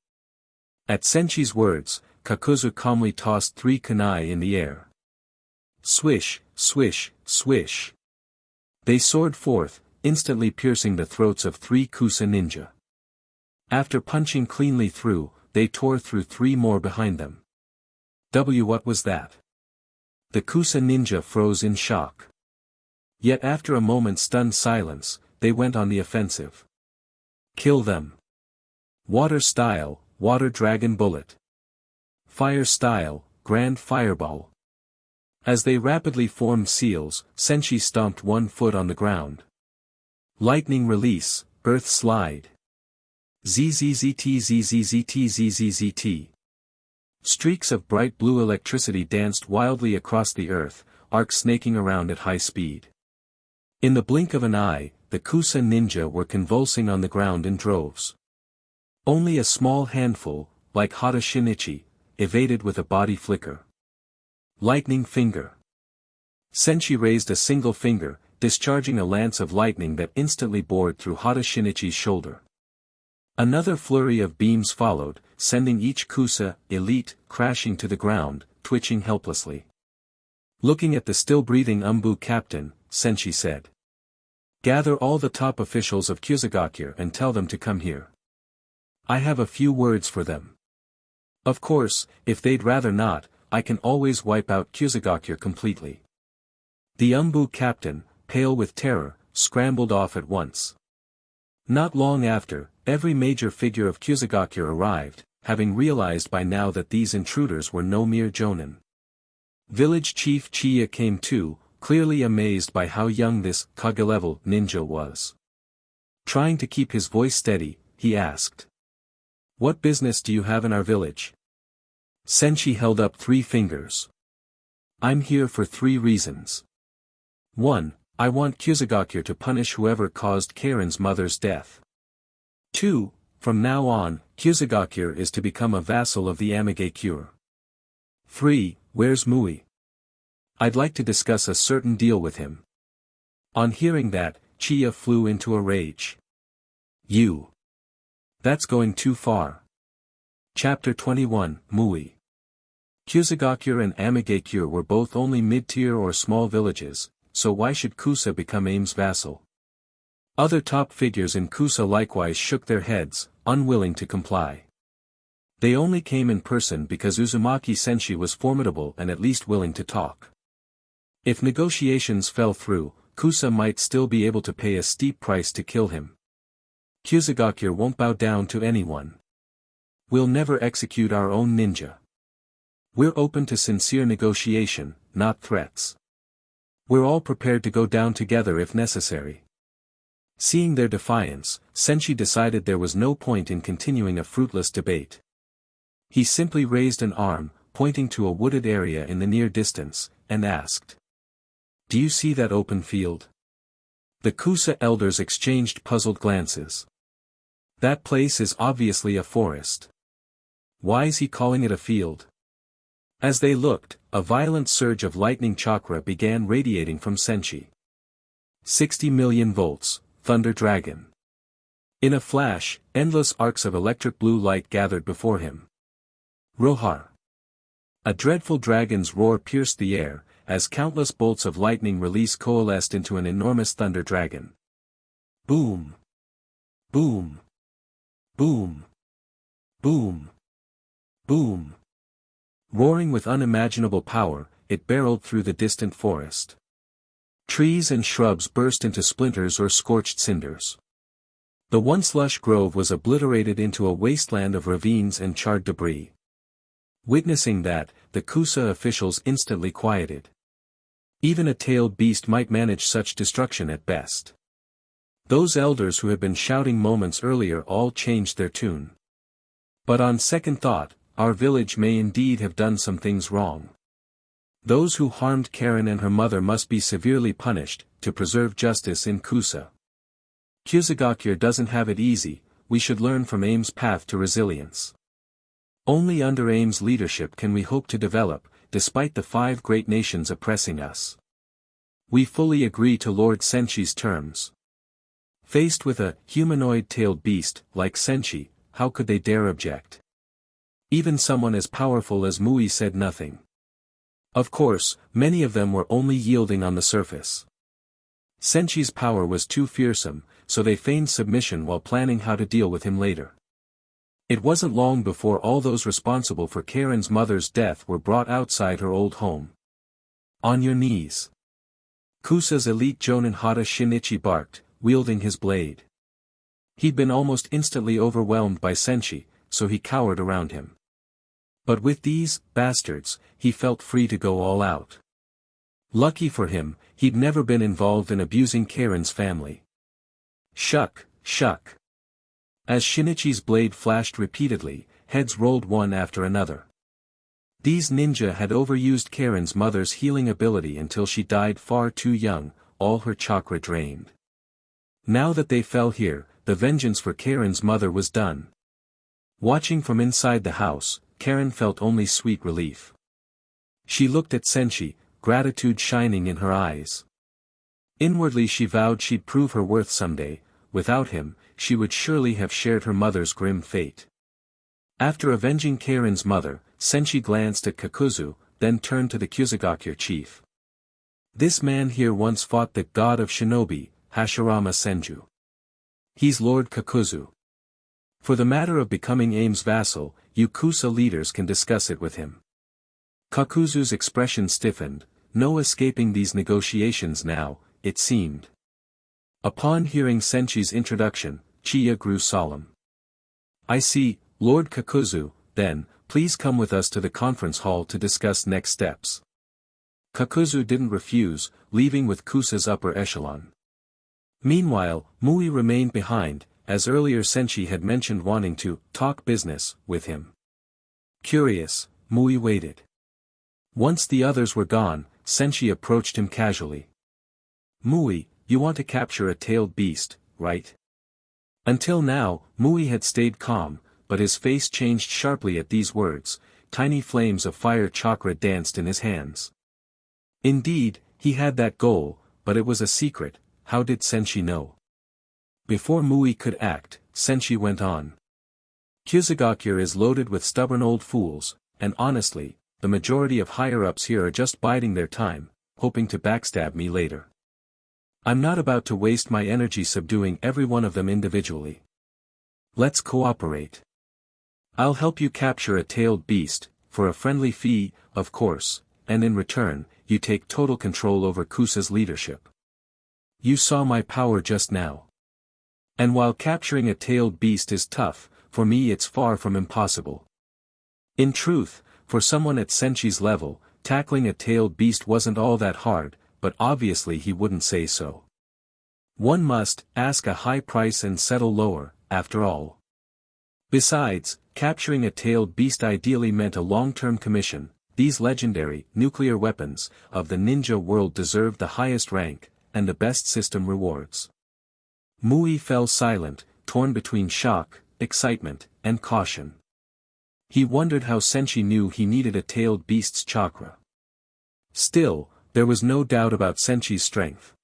At Senshi's words, Kakuzu calmly tossed 3 kunai in the air. Swish, swish, swish. They soared forth, instantly piercing the throats of 3 Kusa ninja. After punching cleanly through, they tore through 3 more behind them. What was that? The Kusa ninja froze in shock. Yet after a moment's stunned silence, they went on the offensive. Kill them. Water style, water dragon bullet. Fire style, grand fireball. As they rapidly formed seals, Senshi stomped 1 foot on the ground. Lightning release, earth slide. ZZZT ZZZT ZZZT. Streaks of bright blue electricity danced wildly across the earth, arcs snaking around at high speed. In the blink of an eye, the Kusa ninja were convulsing on the ground in droves. Only a small handful, like Hata Shinichi, evaded with a body flicker. Lightning finger. Senshi raised a single finger, discharging a lance of lightning that instantly bored through Hata Shinichi's shoulder. Another flurry of beams followed, sending each Kusa elite crashing to the ground, twitching helplessly. Looking at the still-breathing Umbu captain, Senshi said. Gather all the top officials of Kusagakure and tell them to come here. I have a few words for them. Of course, if they'd rather not, I can always wipe out Kusagakure completely. The Umbu captain, pale with terror, scrambled off at once. Not long after, every major figure of Kusagakure arrived, having realized by now that these intruders were no mere jonin. Village chief Chiya came too, clearly amazed by how young this Kage-level ninja was. Trying to keep his voice steady, he asked. What business do you have in our village? Senshi held up 3 fingers. I'm here for 3 reasons. 1. I want Kusagakure to punish whoever caused Karen's mother's death. 2. From now on, Kusagakure is to become a vassal of the Amigakure. 3. Where's Mui? I'd like to discuss a certain deal with him. On hearing that, Chiya flew into a rage. You. That's going too far. Chapter 21, Mui. Kusagakure and Amigakure were both only mid-tier or small villages, so why should Kusa become Aim's vassal? Other top figures in Kusa likewise shook their heads, unwilling to comply. They only came in person because Uzumaki Senshi was formidable and at least willing to talk. If negotiations fell through, Kusa might still be able to pay a steep price to kill him. Kusagakure won't bow down to anyone. We'll never execute our own ninja. We're open to sincere negotiation, not threats. We're all prepared to go down together if necessary. Seeing their defiance, Senshi decided there was no point in continuing a fruitless debate. He simply raised an arm, pointing to a wooded area in the near distance, and asked. Do you see that open field? The Kusa elders exchanged puzzled glances. That place is obviously a forest. Why is he calling it a field? As they looked, a violent surge of lightning chakra began radiating from Senshi. 60 million volts, Thunder Dragon. In a flash, endless arcs of electric blue light gathered before him. Rohar. A dreadful dragon's roar pierced the air, as countless bolts of lightning release coalesced into an enormous thunder dragon. Boom! Boom! Boom! Boom! Boom! Roaring with unimaginable power, it barreled through the distant forest. Trees and shrubs burst into splinters or scorched cinders. The once lush grove was obliterated into a wasteland of ravines and charred debris. Witnessing that, the Kusa officials instantly quieted. Even a tailed beast might manage such destruction at best. Those elders who had been shouting moments earlier all changed their tune. But on second thought, our village may indeed have done some things wrong. Those who harmed Karen and her mother must be severely punished, to preserve justice in Kusa. Kyuzugakyur doesn't have it easy, we should learn from Aim's path to resilience. Only under Aim's leadership can we hope to develop, despite the 5 great nations oppressing us. We fully agree to Lord Senshi's terms. Faced with a humanoid-tailed beast like Senshi, how could they dare object? Even someone as powerful as Mui said nothing. Of course, many of them were only yielding on the surface. Senshi's power was too fearsome, so they feigned submission while planning how to deal with him later. It wasn't long before all those responsible for Karen's mother's death were brought outside her old home. On your knees. Kusa's elite Jonin Hata Shinichi barked, wielding his blade. He'd been almost instantly overwhelmed by Senshi, so he cowered around him. But with these bastards, he felt free to go all out. Lucky for him, he'd never been involved in abusing Karen's family. Shuck, shuck. As Shinichi's blade flashed repeatedly, heads rolled one after another. These ninja had overused Karen's mother's healing ability until she died far too young, all her chakra drained. Now that they fell here, the vengeance for Karen's mother was done. Watching from inside the house, Karen felt only sweet relief. She looked at Senshi, gratitude shining in her eyes. Inwardly she vowed she'd prove her worth someday. Without him, she would surely have shared her mother's grim fate. After avenging Karen's mother, Senshi glanced at Kakuzu, then turned to the Kyuzugakyur chief. This man here once fought the god of shinobi, Hashirama Senju. He's Lord Kakuzu. For the matter of becoming Aim's vassal, you Kusa leaders can discuss it with him. Kakuzu's expression stiffened, no escaping these negotiations now, it seemed. Upon hearing Senshi's introduction, Chiya grew solemn. I see, Lord Kakuzu, then, please come with us to the conference hall to discuss next steps. Kakuzu didn't refuse, leaving with Kusa's upper echelon. Meanwhile, Mui remained behind, as earlier Senshi had mentioned wanting to talk business with him. Curious, Mui waited. Once the others were gone, Senshi approached him casually. Mui, you want to capture a tailed beast, right? Until now, Mui had stayed calm, but his face changed sharply at these words. Tiny flames of fire chakra danced in his hands. Indeed, he had that goal, but it was a secret. How did Senshi know? Before Mui could act, Senshi went on. Kyuzugakyur is loaded with stubborn old fools, and honestly, the majority of higher-ups here are just biding their time, hoping to backstab me later. I'm not about to waste my energy subduing every one of them individually. Let's cooperate. I'll help you capture a tailed beast, for a friendly fee, of course, and in return, you take total control over Kusa's leadership. You saw my power just now. And while capturing a tailed beast is tough, for me it's far from impossible. In truth, For someone at Senchi's level, tackling a tailed beast wasn't all that hard, but obviously he wouldn't say so. One must ask a high price and settle lower, after all. Besides, capturing a tailed beast ideally meant a long-term commission. These legendary, nuclear weapons, of the ninja world deserved the highest rank, and the best system rewards. Mui fell silent, torn between shock, excitement, and caution. He wondered how Senshi knew he needed a tailed beast's chakra. Still, there was no doubt about Senshi's strength.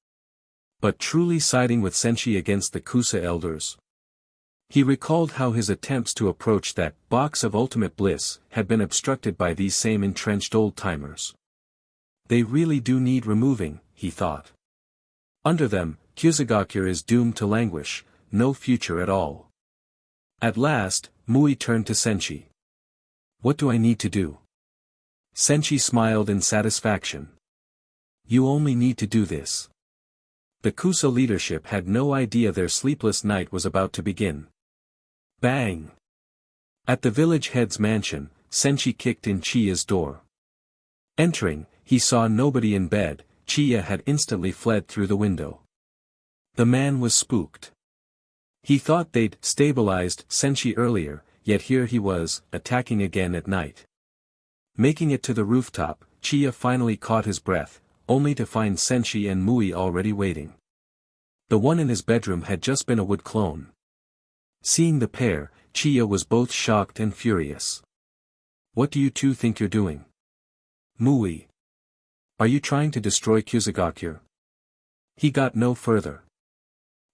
But truly siding with Senshi against the Kusa elders? He recalled how his attempts to approach that box of ultimate bliss had been obstructed by these same entrenched old-timers. They really do need removing, he thought. Under them, Kusagakure is doomed to languish, no future at all. At last, Mui turned to Senshi. What do I need to do? Senshi smiled in satisfaction. You only need to do this. The Kusa leadership had no idea their sleepless night was about to begin. Bang! At the village head's mansion, Senshi kicked in Chiya's door. Entering, he saw nobody in bed. Chiya had instantly fled through the window. The man was spooked. He thought they'd stabilized Senshi earlier, yet here he was, attacking again at night. Making it to the rooftop, Chiya finally caught his breath, only to find Senshi and Mui already waiting. The one in his bedroom had just been a wood clone. Seeing the pair, Chiya was both shocked and furious. What do you two think you're doing? Mui. Are you trying to destroy Kusagakure? He got no further.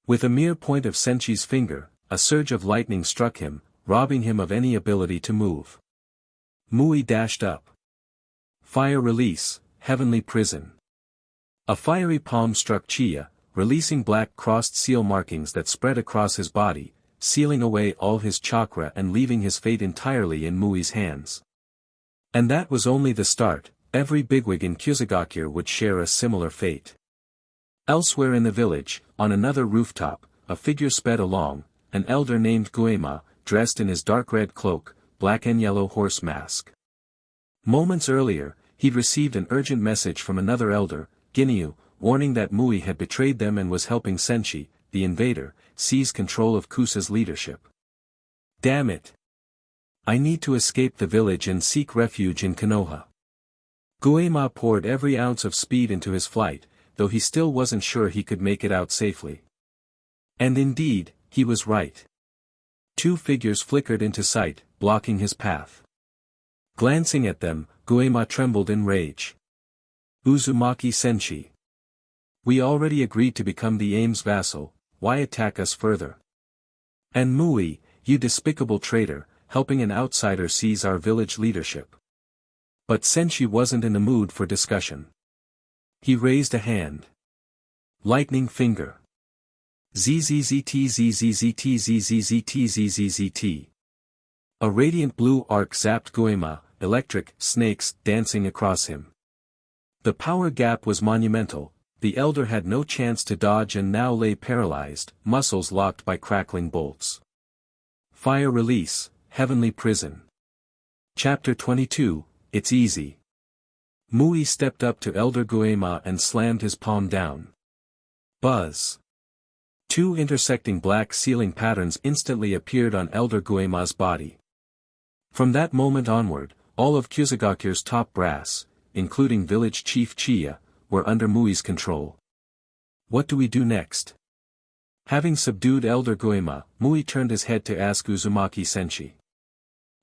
With a mere point of Senshi's finger, a surge of lightning struck him, robbing him of any ability to move. Mui dashed up. Fire release, heavenly prison. A fiery palm struck Chiya, releasing black crossed seal markings that spread across his body, sealing away all his chakra and leaving his fate entirely in Mui's hands. And that was only the start. Every bigwig in Kusagakure would share a similar fate. Elsewhere in the village, on another rooftop, a figure sped along, an elder named Guema, dressed in his dark red cloak, black and yellow horse mask. Moments earlier, he'd received an urgent message from another elder, Ginyu, warning that Mui had betrayed them and was helping Senshi, the invader, seize control of Kusa's leadership. Damn it! I need to escape the village and seek refuge in Konoha. Guema poured every ounce of speed into his flight, though he still wasn't sure he could make it out safely. And indeed, he was right. Two figures flickered into sight, blocking his path. Glancing at them, Guema trembled in rage. Uzumaki Senshi. We already agreed to become the Aim's vassal, why attack us further? And Mui, you despicable traitor, helping an outsider seize our village leadership. But Senshi wasn't in the mood for discussion. He raised a hand. Lightning finger. ZZZT. A radiant blue arc zapped Guema, electric snakes dancing across him. The power gap was monumental. The elder had no chance to dodge and now lay paralyzed, muscles locked by crackling bolts. Fire release, heavenly prison. Chapter 22, It's easy. Mui stepped up to Elder Guema and slammed his palm down. Buzz. Two intersecting black sealing patterns instantly appeared on Elder Guema's body. From that moment onward, all of Kusagakure's top brass, including village chief Chiya, were under Mui's control. What do we do next? Having subdued Elder Guema, Mui turned his head to ask Uzumaki Senshi.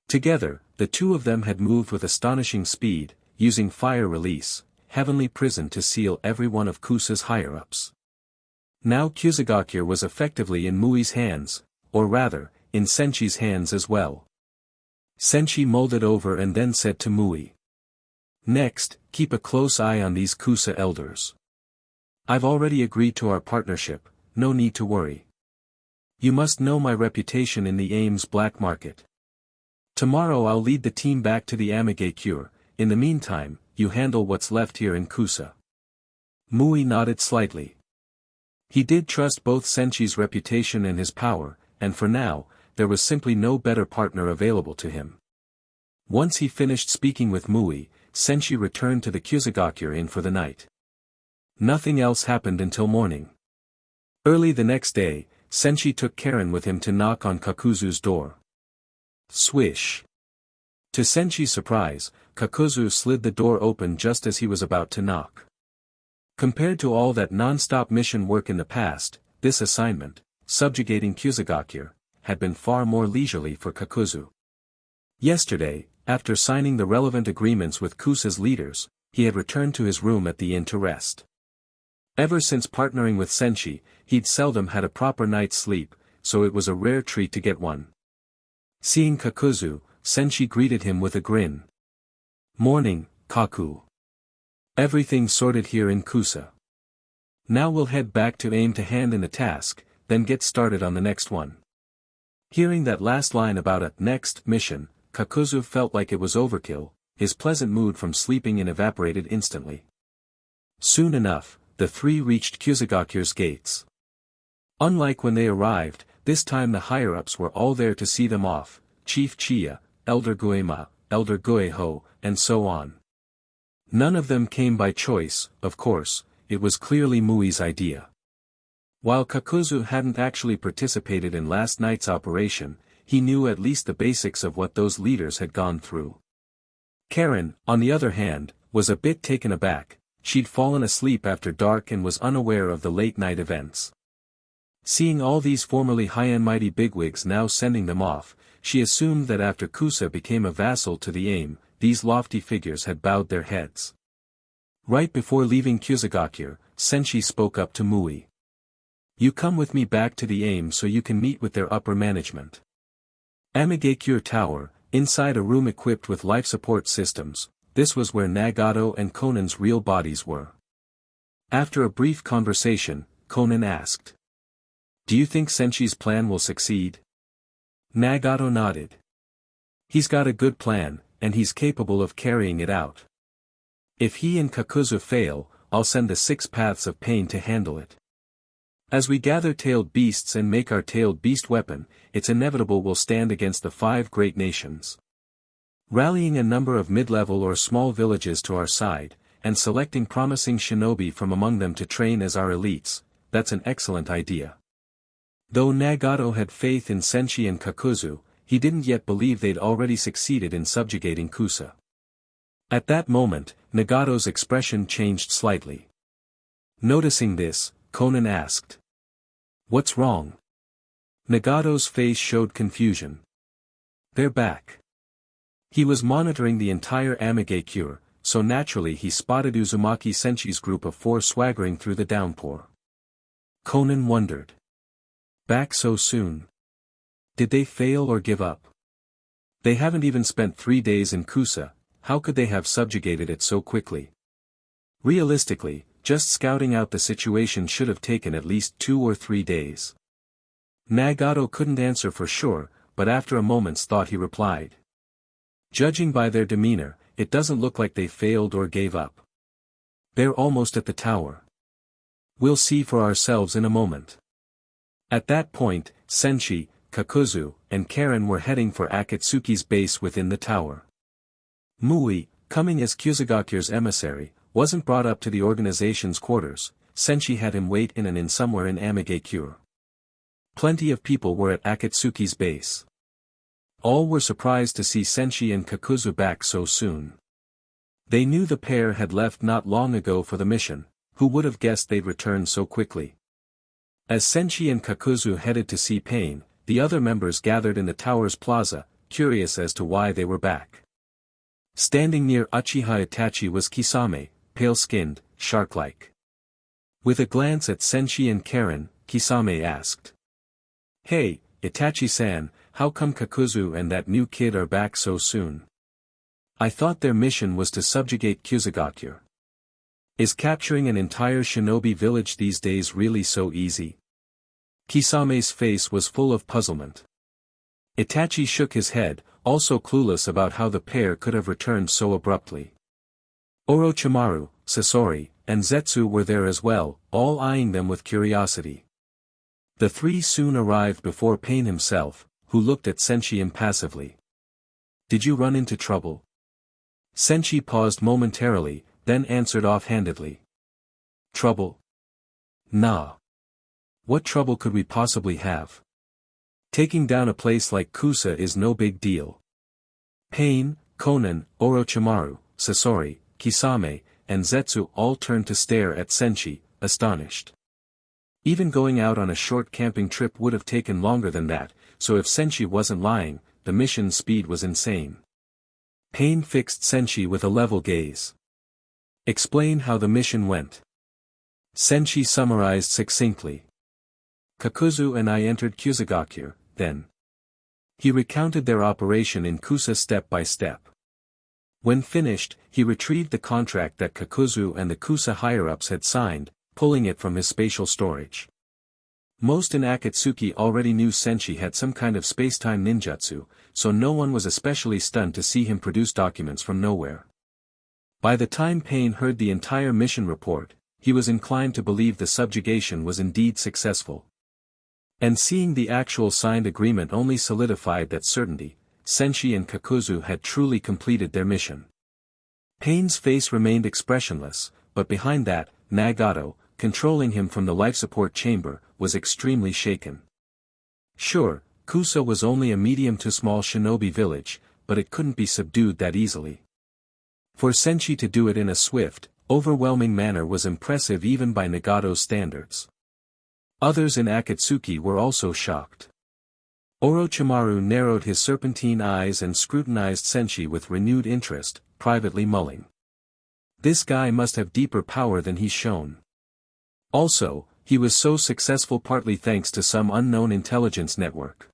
Together, the two of them had moved with astonishing speed, using fire release, heavenly prison to seal every one of Kusa's higher-ups. Now Kusagakure was effectively in Mui's hands, or rather, in Senshi's hands as well. Senshi mulled it over and then said to Mui. Next, keep a close eye on these Kusa elders. I've already agreed to our partnership, no need to worry. You must know my reputation in the Ames black market. Tomorrow I'll lead the team back to the Amigakure. In the meantime, you handle what's left here in Kusa. Mui nodded slightly. He did trust both Senshi's reputation and his power, and for now, there was simply no better partner available to him. Once he finished speaking with Mui, Senshi returned to the Kusagakure Inn for the night. Nothing else happened until morning. Early the next day, Senshi took Karen with him to knock on Kakuzu's door. Swish. To Senshi's surprise, Kakuzu slid the door open just as he was about to knock. Compared to all that non-stop mission work in the past, this assignment, subjugating Kusagakure, had been far more leisurely for Kakuzu. Yesterday, after signing the relevant agreements with Kusa's leaders, he had returned to his room at the inn to rest. Ever since partnering with Senshi, he'd seldom had a proper night's sleep, so it was a rare treat to get one. Seeing Kakuzu, Senshi greeted him with a grin. "Morning, Kaku. Everything sorted here in Kusa. Now we'll head back to aim to hand in the task, then get started on the next one." Hearing that last line about a next mission, Kakuzu felt like it was overkill, his pleasant mood from sleeping in evaporated instantly. Soon enough, the three reached Kusagakure's gates. Unlike when they arrived, this time the higher-ups were all there to see them off, Chief Chiya, Elder Guema, Elder Gueho, and so on. None of them came by choice, of course, it was clearly Mui's idea. While Kakuzu hadn't actually participated in last night's operation, he knew at least the basics of what those leaders had gone through. Karen, on the other hand, was a bit taken aback. She'd fallen asleep after dark and was unaware of the late-night events. Seeing all these formerly high-end mighty bigwigs now sending them off, she assumed that after Kusa became a vassal to the aim, these lofty figures had bowed their heads. Right before leaving Kusagakure, Senshi spoke up to Mui. "You come with me back to the aim so you can meet with their upper management. Amigakure Tower, inside a room equipped with life support systems, this was where Nagato and Konan's real bodies were." After a brief conversation, Konan asked, "Do you think Senshi's plan will succeed?" Nagato nodded. "He's got a good plan, and he's capable of carrying it out. If he and Kakuzu fail, I'll send the 6 Paths of Pain to handle it. As we gather tailed beasts and make our tailed beast weapon, it's inevitable we'll stand against the 5 great nations. Rallying a number of mid-level or small villages to our side, and selecting promising shinobi from among them to train as our elites, that's an excellent idea." Though Nagato had faith in Senshi and Kakuzu, he didn't yet believe they'd already succeeded in subjugating Kusa. At that moment, Nagato's expression changed slightly. Noticing this, Konan asked, "What's wrong?" Nagato's face showed confusion. "They're back." He was monitoring the entire Amigakure, so naturally he spotted Uzumaki Senshi's group of 4 swaggering through the downpour. Konan wondered. Back so soon? Did they fail or give up? They haven't even spent 3 days in Kusa, how could they have subjugated it so quickly? Realistically, just scouting out the situation should have taken at least 2 or 3 days. Nagato couldn't answer for sure, but after a moment's thought he replied. "Judging by their demeanor, it doesn't look like they failed or gave up. They're almost at the tower. We'll see for ourselves in a moment." At that point, Senshi, Kakuzu, and Karen were heading for Akatsuki's base within the tower. Mui, coming as Kusagakure's emissary, wasn't brought up to the organization's quarters. Senshi had him wait in an inn somewhere in Amigakure. Plenty of people were at Akatsuki's base. All were surprised to see Senshi and Kakuzu back so soon. They knew the pair had left not long ago for the mission, who would have guessed they'd return so quickly. As Senshi and Kakuzu headed to see Pain, the other members gathered in the tower's plaza, curious as to why they were back. Standing near Uchiha Itachi was Kisame, pale-skinned, shark-like. With a glance at Senshi and Karen, Kisame asked. "Hey, Itachi-san, how come Kakuzu and that new kid are back so soon? I thought their mission was to subjugate Kusagakure. Is capturing an entire shinobi village these days really so easy?" Kisame's face was full of puzzlement. Itachi shook his head, also clueless about how the pair could have returned so abruptly. Orochimaru, Sasori, and Zetsu were there as well, all eyeing them with curiosity. The 3 soon arrived before Pain himself, who looked at Senshi impassively. Did you run into trouble? Senshi paused momentarily, then answered offhandedly. Trouble? Nah. What trouble could we possibly have? Taking down a place like Kusa is no big deal. Pain, Konan, Orochimaru, Sasori, Kisame, and Zetsu all turned to stare at Senshi, astonished. Even going out on a short camping trip would have taken longer than that, so if Senshi wasn't lying, the mission's speed was insane. Pain fixed Senshi with a level gaze. Explain how the mission went. Senshi summarized succinctly. Kakuzu and I entered Kusagakure, then. He recounted their operation in Kusa step by step. When finished, he retrieved the contract that Kakuzu and the Kusa higher-ups had signed, pulling it from his spatial storage. Most in Akatsuki already knew Senshi had some kind of space-time ninjutsu, so no one was especially stunned to see him produce documents from nowhere. By the time Pain heard the entire mission report, he was inclined to believe the subjugation was indeed successful. And seeing the actual signed agreement only solidified that certainty. Senshi and Kakuzu had truly completed their mission. Pain's face remained expressionless, but behind that, Nagato, controlling him from the life support chamber, was extremely shaken. Sure, Kusa was only a medium to small shinobi village, but it couldn't be subdued that easily. For Senshi to do it in a swift, overwhelming manner was impressive even by Nagato's standards. Others in Akatsuki were also shocked. Orochimaru narrowed his serpentine eyes and scrutinized Senshi with renewed interest, privately mulling. This guy must have deeper power than he's shown. Also, he was so successful partly thanks to some unknown intelligence network.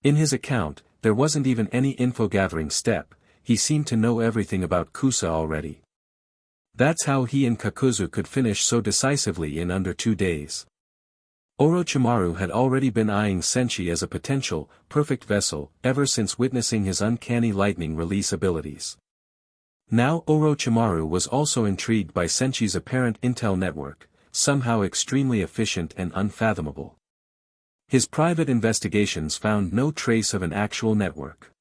In his account, there wasn't even any info-gathering step, he seemed to know everything about Kusa already. That's how he and Kakuzu could finish so decisively in under 2 days. Orochimaru had already been eyeing Senshi as a potential, perfect vessel, ever since witnessing his uncanny lightning release abilities. Now Orochimaru was also intrigued by Senshi's apparent intel network, somehow extremely efficient and unfathomable. His private investigations found no trace of an actual network.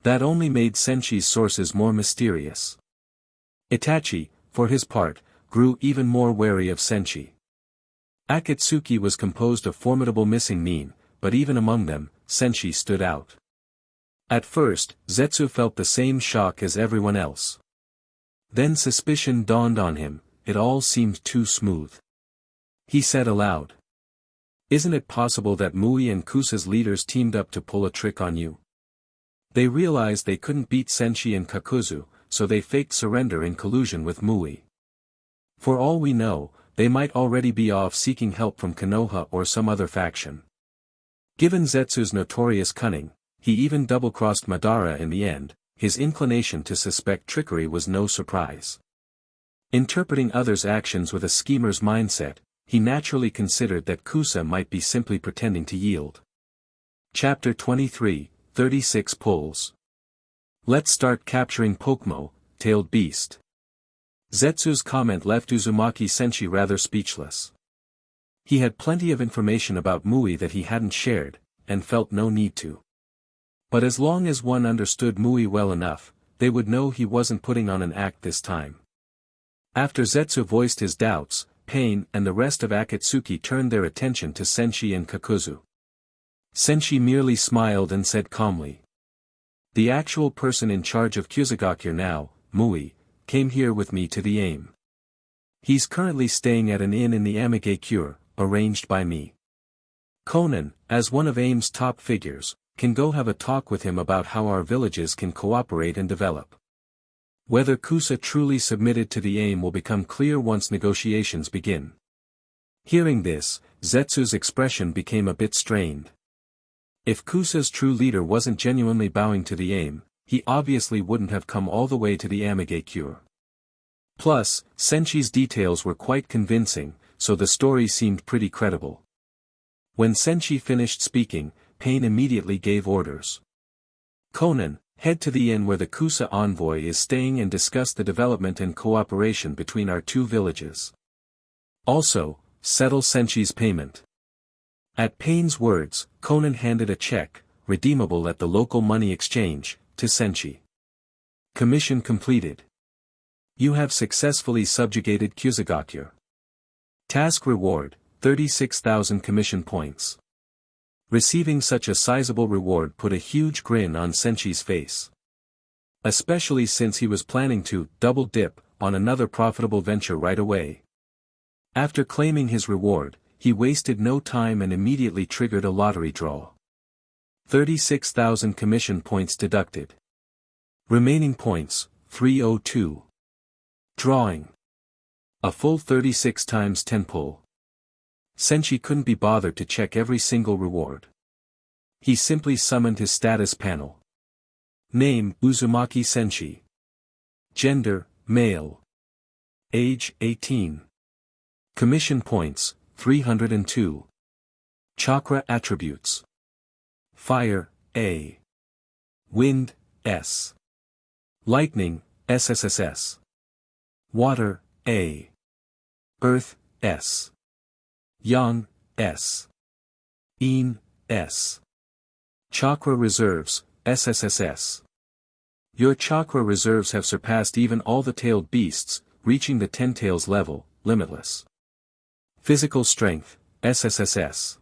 That only made Senshi's sources more mysterious. Itachi, for his part, grew even more wary of Senshi. Akatsuki was composed of formidable missing men, but even among them, Senshi stood out. At first, Zetsu felt the same shock as everyone else. Then suspicion dawned on him, it all seemed too smooth. He said aloud. Isn't it possible that Mui and Kusa's leaders teamed up to pull a trick on you? They realized they couldn't beat Senshi and Kakuzu, so they faked surrender in collusion with Mui. For all we know, they might already be off seeking help from Konoha or some other faction. Given Zetsu's notorious cunning, he even double-crossed Madara in the end, his inclination to suspect trickery was no surprise. Interpreting others' actions with a schemer's mindset, he naturally considered that Kusa might be simply pretending to yield. Chapter 23, 36 Pulls. Let's start capturing Pokemo, tailed beast. Zetsu's comment left Uzumaki Senshi rather speechless. He had plenty of information about Mui that he hadn't shared, and felt no need to. But as long as one understood Mui well enough, they would know he wasn't putting on an act this time. After Zetsu voiced his doubts, Pain and the rest of Akatsuki turned their attention to Senshi and Kakuzu. Senshi merely smiled and said calmly. The actual person in charge of Kusagakure now, Mui, came here with me to the AIM. He's currently staying at an inn in the Amigakure, arranged by me. Konan, as one of AIM's top figures, can go have a talk with him about how our villages can cooperate and develop. Whether Kusa truly submitted to the AIM will become clear once negotiations begin. Hearing this, Zetsu's expression became a bit strained. If Kusa's true leader wasn't genuinely bowing to the AIM, he obviously wouldn't have come all the way to the Amigakure. Plus, Senshi's details were quite convincing, so the story seemed pretty credible. When Senshi finished speaking, Pain immediately gave orders. Konan, head to the inn where the Kusa envoy is staying and discuss the development and cooperation between our two villages. Also, settle Senshi's payment. At Pain's words, Konan handed a check, redeemable at the local money exchange, to Senshi. Commission completed. You have successfully subjugated Kyuzugakure. Task reward, 36,000 commission points. Receiving such a sizable reward put a huge grin on Senshi's face. Especially since he was planning to double dip on another profitable venture right away. After claiming his reward, he wasted no time and immediately triggered a lottery draw. 36,000 commission points deducted. Remaining points, 302. Drawing. A full 36 times 10 pull. Senshi couldn't be bothered to check every single reward. He simply summoned his status panel. Name, Uzumaki Senshi. Gender, male. Age, 18. Commission points, 302. Chakra attributes. Fire, A. Wind, S. Lightning, SSSS. Water, A. Earth, S. Yang, S. Een, S. Chakra reserves, SSSS. Your chakra reserves have surpassed even all the tailed beasts, reaching the 10 tails level, limitless. Physical strength, SSSS.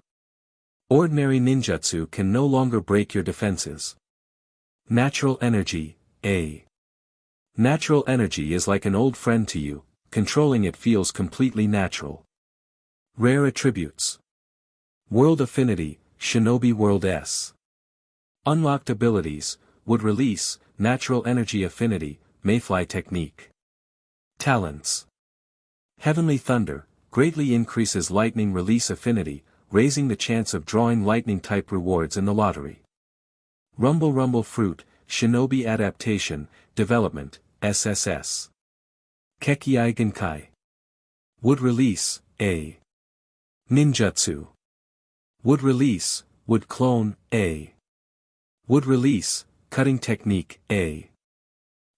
Ordinary ninjutsu can no longer break your defenses. Natural energy, A. Natural energy is like an old friend to you, controlling it feels completely natural. Rare attributes. World affinity, Shinobi World S. Unlocked abilities, would release, natural energy affinity, Mayfly technique. Talents. Heavenly thunder, greatly increases lightning release affinity, raising the chance of drawing lightning-type rewards in the lottery. Rumble Rumble fruit, Shinobi adaptation, development, SSS. Kekiai Genkai. Would release, A. Ninjutsu. Would release, would clone, A. Would release, cutting technique, A.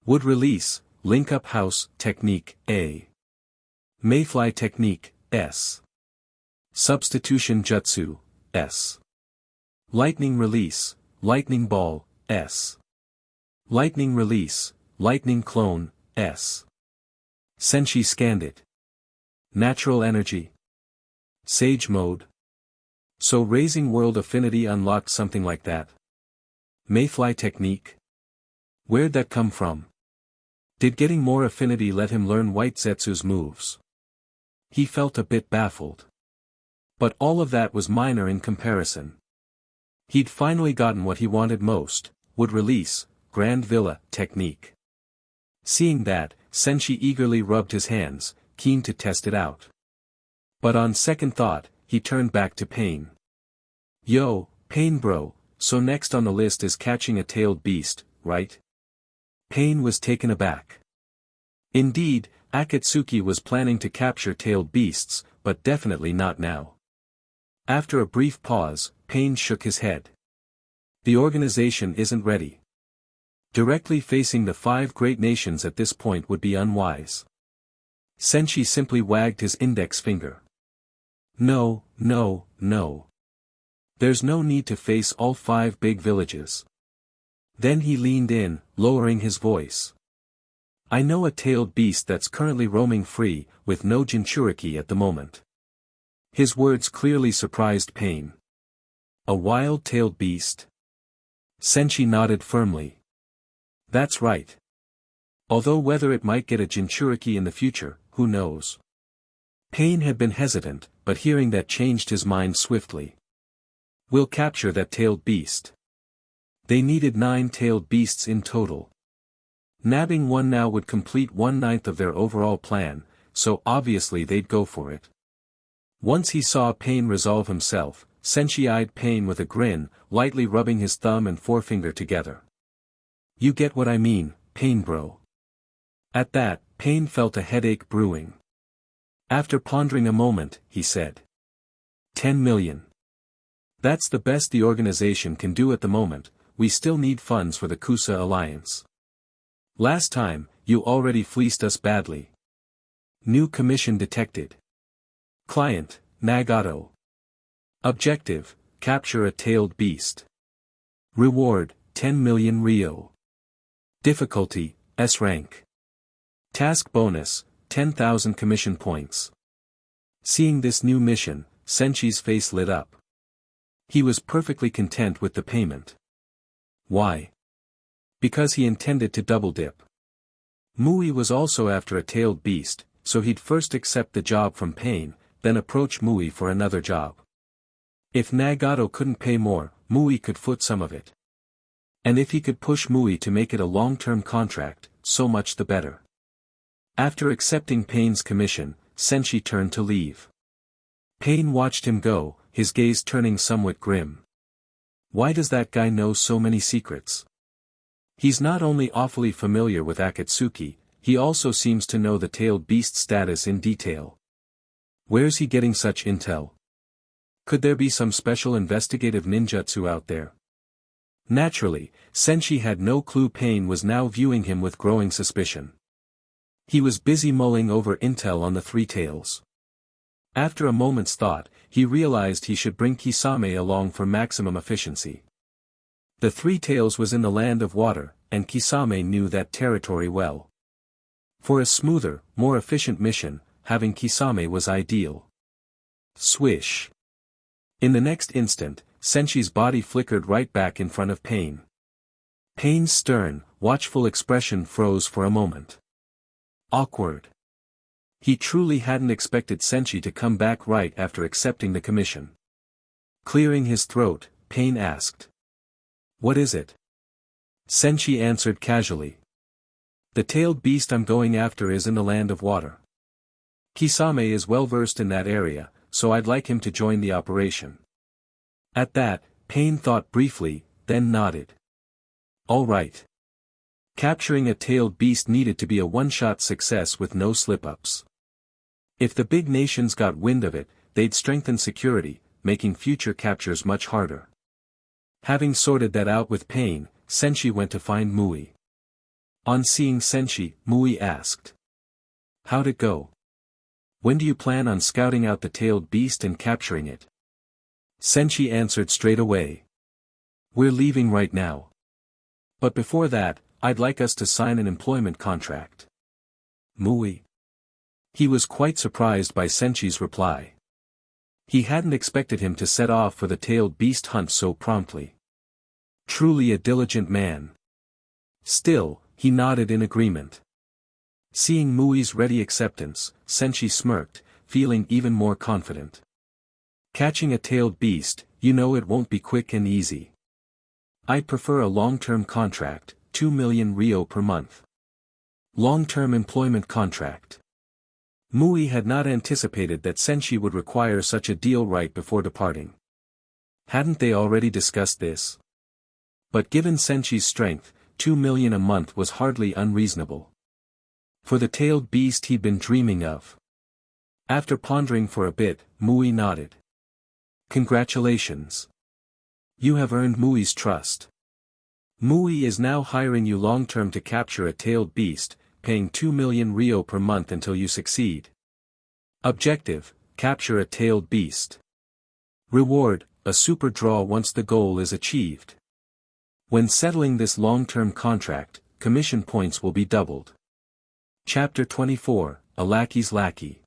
Would release, link up house, technique, A. Mayfly technique, S. Substitution jutsu, S. Lightning release, lightning ball, S. Lightning release, lightning clone, S. Senshi scanned it. Natural energy. Sage mode. So raising world affinity unlocked something like that. Mayfly technique? Where'd that come from? Did getting more affinity let him learn White Zetsu's moves? He felt a bit baffled. But all of that was minor in comparison. He'd finally gotten what he wanted most, would release, Grand Villa technique. Seeing that, Senshi eagerly rubbed his hands, keen to test it out. But on second thought, he turned back to Pain. Yo, Pain bro, so next on the list is catching a tailed beast, right? Pain was taken aback. Indeed, Akatsuki was planning to capture tailed beasts, but definitely not now. After a brief pause, Pain shook his head. The organization isn't ready. Directly facing the 5 great nations at this point would be unwise. Senshi simply wagged his index finger. No, no, no. There's no need to face all 5 big villages. Then he leaned in, lowering his voice. I know a tailed beast that's currently roaming free, with no Jinchuriki at the moment. His words clearly surprised Pain. A wild-tailed beast? Senshi nodded firmly. That's right. Although whether it might get a Jinchuriki in the future, who knows? Pain had been hesitant, but hearing that changed his mind swiftly. We'll capture that tailed beast. They needed 9 tailed beasts in total. Nabbing one now would complete 1/9 of their overall plan, so obviously they'd go for it. Once he saw Pain resolve himself, Senshi eyed Pain with a grin, lightly rubbing his thumb and forefinger together. You get what I mean, Pain bro. At that, Pain felt a headache brewing. After pondering a moment, he said. 10 million. That's the best the organization can do at the moment, we still need funds for the Kusa Alliance. Last time, you already fleeced us badly. New commission detected. Client, Nagato. Objective, capture a tailed beast. Reward, 10 million Ryo. Difficulty, S rank. Task bonus, 10,000 commission points. Seeing this new mission, Senchi's face lit up. He was perfectly content with the payment. Why? Because he intended to double dip. Mui was also after a tailed beast, so he'd first accept the job from Pain, then approach Mui for another job. If Nagato couldn't pay more, Mui could foot some of it. And if he could push Mui to make it a long-term contract, so much the better. After accepting Pain's commission, Senshi turned to leave. Pain watched him go, his gaze turning somewhat grim. Why does that guy know so many secrets? He's not only awfully familiar with Akatsuki, he also seems to know the tailed beast status in detail. Where's he getting such intel? Could there be some special investigative ninjutsu out there? Naturally, Senshi had no clue Pain was now viewing him with growing suspicion. He was busy mulling over intel on the Three Tails. After a moment's thought, he realized he should bring Kisame along for maximum efficiency. The Three Tails was in the land of water, and Kisame knew that territory well. For a smoother, more efficient mission, having Kisame was ideal. Swish. In the next instant, Senshi's body flickered right back in front of Pain. Pain's stern, watchful expression froze for a moment. Awkward. He truly hadn't expected Senshi to come back right after accepting the commission. Clearing his throat, Pain asked. What is it? Senshi answered casually. The tailed beast I'm going after is in the land of water. Kisame is well versed in that area, so I'd like him to join the operation. At that, Pain thought briefly, then nodded. All right. Capturing a tailed beast needed to be a one-shot success with no slip-ups. If the big nations got wind of it, they'd strengthen security, making future captures much harder. Having sorted that out with Pain, Senshi went to find Mui. On seeing Senshi, Mui asked. How'd it go? When do you plan on scouting out the tailed beast and capturing it? Senshi answered straight away. We're leaving right now. But before that, I'd like us to sign an employment contract. Mui. He was quite surprised by Senshi's reply. He hadn't expected him to set off for the tailed beast hunt so promptly. Truly a diligent man. Still, he nodded in agreement. Seeing Mui's ready acceptance, Senshi smirked, feeling even more confident. Catching a tailed beast, you know it won't be quick and easy. I'd prefer a long-term contract, 2 million Ryo per month. Long-term employment contract. Mui had not anticipated that Senshi would require such a deal right before departing. Hadn't they already discussed this? But given Senshi's strength, 2 million a month was hardly unreasonable. For the tailed beast he'd been dreaming of. After pondering for a bit, Mui nodded. Congratulations. You have earned Mui's trust. Mui is now hiring you long-term to capture a tailed beast, paying 2 million Ryo per month until you succeed. Objective, capture a tailed beast. Reward, a super draw once the goal is achieved. When settling this long-term contract, commission points will be doubled. Chapter 24, A Lackey's Lackey.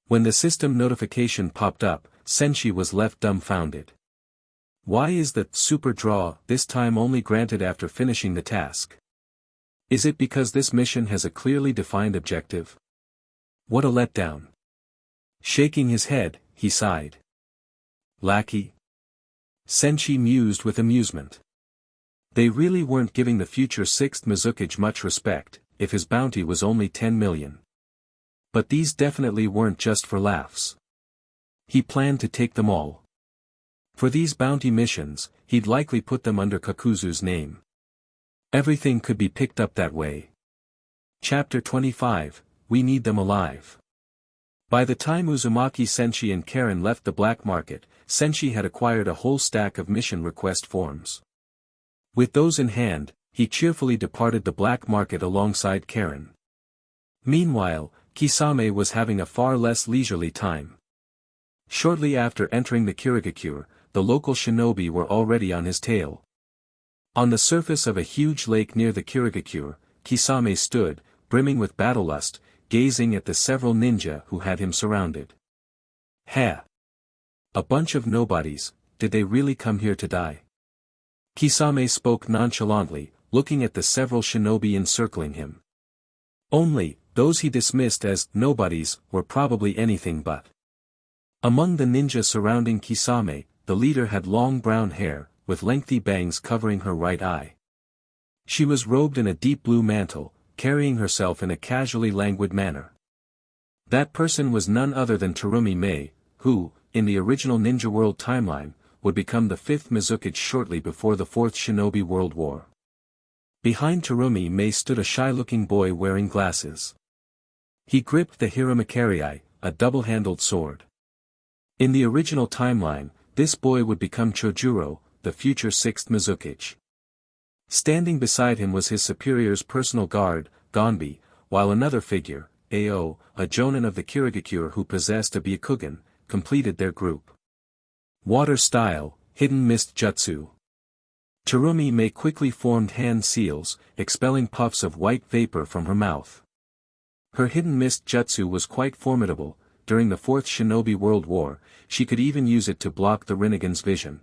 When the system notification popped up, Senshi was left dumbfounded. Why is the super draw this time only granted after finishing the task? Is it because this mission has a clearly defined objective? What a letdown. Shaking his head, he sighed. Lackey? Senshi mused with amusement. They really weren't giving the future sixth Mizukage much respect, if his bounty was only 10 million. But these definitely weren't just for laughs. He planned to take them all. For these bounty missions, he'd likely put them under Kakuzu's name. Everything could be picked up that way. Chapter 25, We Need Them Alive. By the time Uzumaki Senshi and Karen left the black market, Senshi had acquired a whole stack of mission request forms. With those in hand, he cheerfully departed the black market alongside Karen. Meanwhile, Kisame was having a far less leisurely time. Shortly after entering the Kirigakure, the local shinobi were already on his tail. On the surface of a huge lake near the Kirigakure, Kisame stood, brimming with battle lust, gazing at the several ninja who had him surrounded. Ha! A bunch of nobodies, did they really come here to die? Kisame spoke nonchalantly, looking at the several shinobi encircling him. Only, those he dismissed as nobodies were probably anything but. Among the ninja surrounding Kisame, the leader had long brown hair, with lengthy bangs covering her right eye. She was robed in a deep blue mantle, carrying herself in a casually languid manner. That person was none other than Terumi Mei, who, in the original Ninja World timeline, would become the 5th Mizukage shortly before the 4th Shinobi World War. Behind Terumi Mei stood a shy-looking boy wearing glasses. He gripped the Hiramakari, a double-handled sword. In the original timeline, this boy would become Chojuro, the future 6th Mizukage. Standing beside him was his superior's personal guard, Gonbi, while another figure, Ao, a jonin of the Kirigakure who possessed a Byakugan, completed their group. Water style, hidden mist jutsu. Terumi Mei quickly formed hand seals, expelling puffs of white vapor from her mouth. Her hidden mist jutsu was quite formidable. During the 4th Shinobi World War, she could even use it to block the Rinnegan's vision.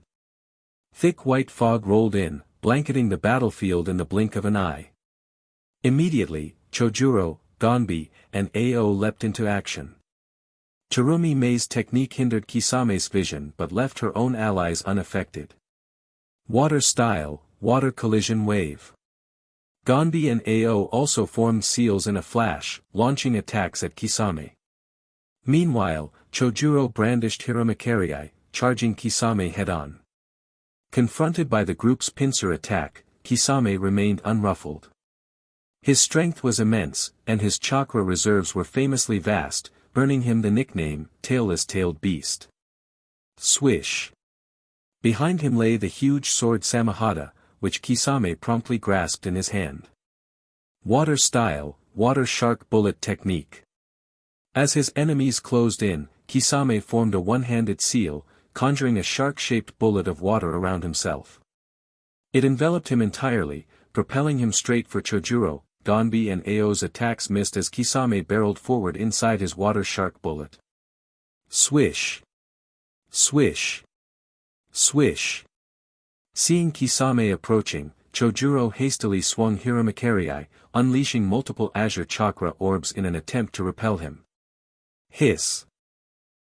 Thick white fog rolled in, blanketing the battlefield in the blink of an eye. Immediately, Chojuro, Gonbi, and Ao leapt into action. Terumi Mei's technique hindered Kisame's vision but left her own allies unaffected. Water style, water collision wave. Gonbi and Ao also formed seals in a flash, launching attacks at Kisame. Meanwhile, Chojuro brandished Hiramakari, charging Kisame head-on. Confronted by the group's pincer attack, Kisame remained unruffled. His strength was immense, and his chakra reserves were famously vast, earning him the nickname, Tailless-Tailed Beast. Swish! Behind him lay the huge sword Samahata, which Kisame promptly grasped in his hand. Water style, water shark bullet technique. As his enemies closed in, Kisame formed a one-handed seal, conjuring a shark-shaped bullet of water around himself. It enveloped him entirely, propelling him straight for Chojuro. Gonbi and Ao's attacks missed as Kisame barreled forward inside his water shark bullet. Swish! Swish! Swish! Seeing Kisame approaching, Chojuro hastily swung Hiramakari, unleashing multiple azure chakra orbs in an attempt to repel him. Hiss!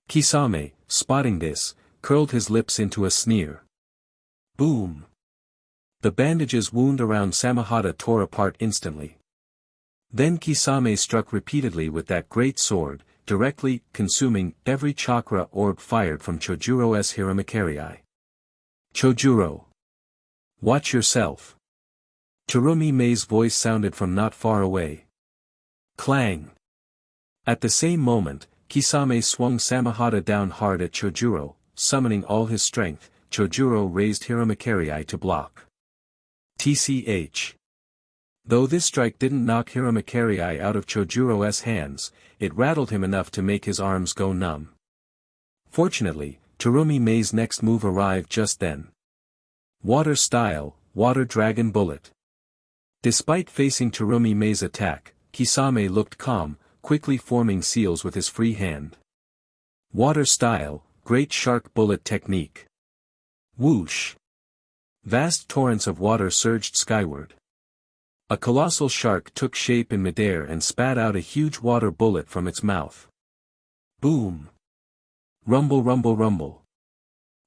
Kisame, spotting this, curled his lips into a sneer. Boom! The bandage's wound around Samahata tore apart instantly. Then Kisame struck repeatedly with that great sword, directly consuming every chakra orb fired from Chojuro's Hiramakari. Chojuro! Watch yourself! Terumi Mei's voice sounded from not far away. Clang! At the same moment, Kisame swung Samahata down hard at Chojuro, summoning all his strength. Chojuro raised Hiramakari to block. TCH. Though this strike didn't knock Hiramakari out of Chojuro's hands, it rattled him enough to make his arms go numb. Fortunately, Terumi Mei's next move arrived just then. Water style, water dragon bullet. Despite facing Terumi Mei's attack, Kisame looked calm, quickly forming seals with his free hand. Water style, great shark bullet technique. Whoosh! Vast torrents of water surged skyward. A colossal shark took shape in midair and spat out a huge water bullet from its mouth. Boom! Rumble rumble rumble.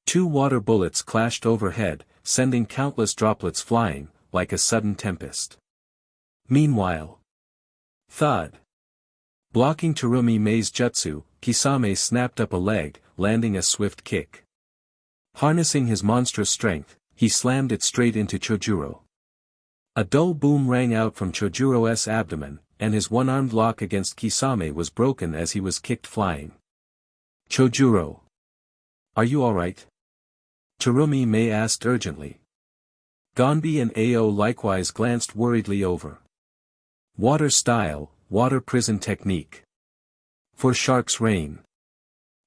2 water bullets clashed overhead, sending countless droplets flying, like a sudden tempest. Meanwhile, thud! Blocking Terumi Mei's jutsu, Kisame snapped up a leg, landing a swift kick. Harnessing his monstrous strength, he slammed it straight into Chojuro. A dull boom rang out from Chojuro's abdomen, and his one-armed lock against Kisame was broken as he was kicked flying. Chojuro! Are you alright? Terumi Mei asked urgently. Gonbi and Ao likewise glanced worriedly over. Water style, water prison technique. For shark's rain.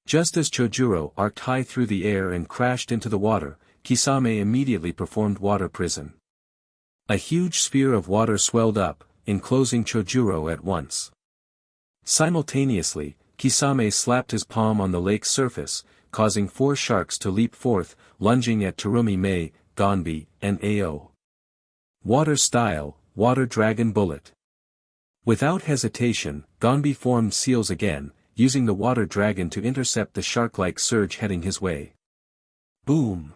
Just as Chojuro arced high through the air and crashed into the water, Kisame immediately performed water prison. A huge sphere of water swelled up, enclosing Chojuro at once. Simultaneously, Kisame slapped his palm on the lake's surface, causing 4 sharks to leap forth, lunging at Terumi Mei, Gonbi, and Ao. Water Style, Water Dragon Bullet. Without hesitation, Gonbi formed seals again, using the water dragon to intercept the shark-like surge heading his way. Boom!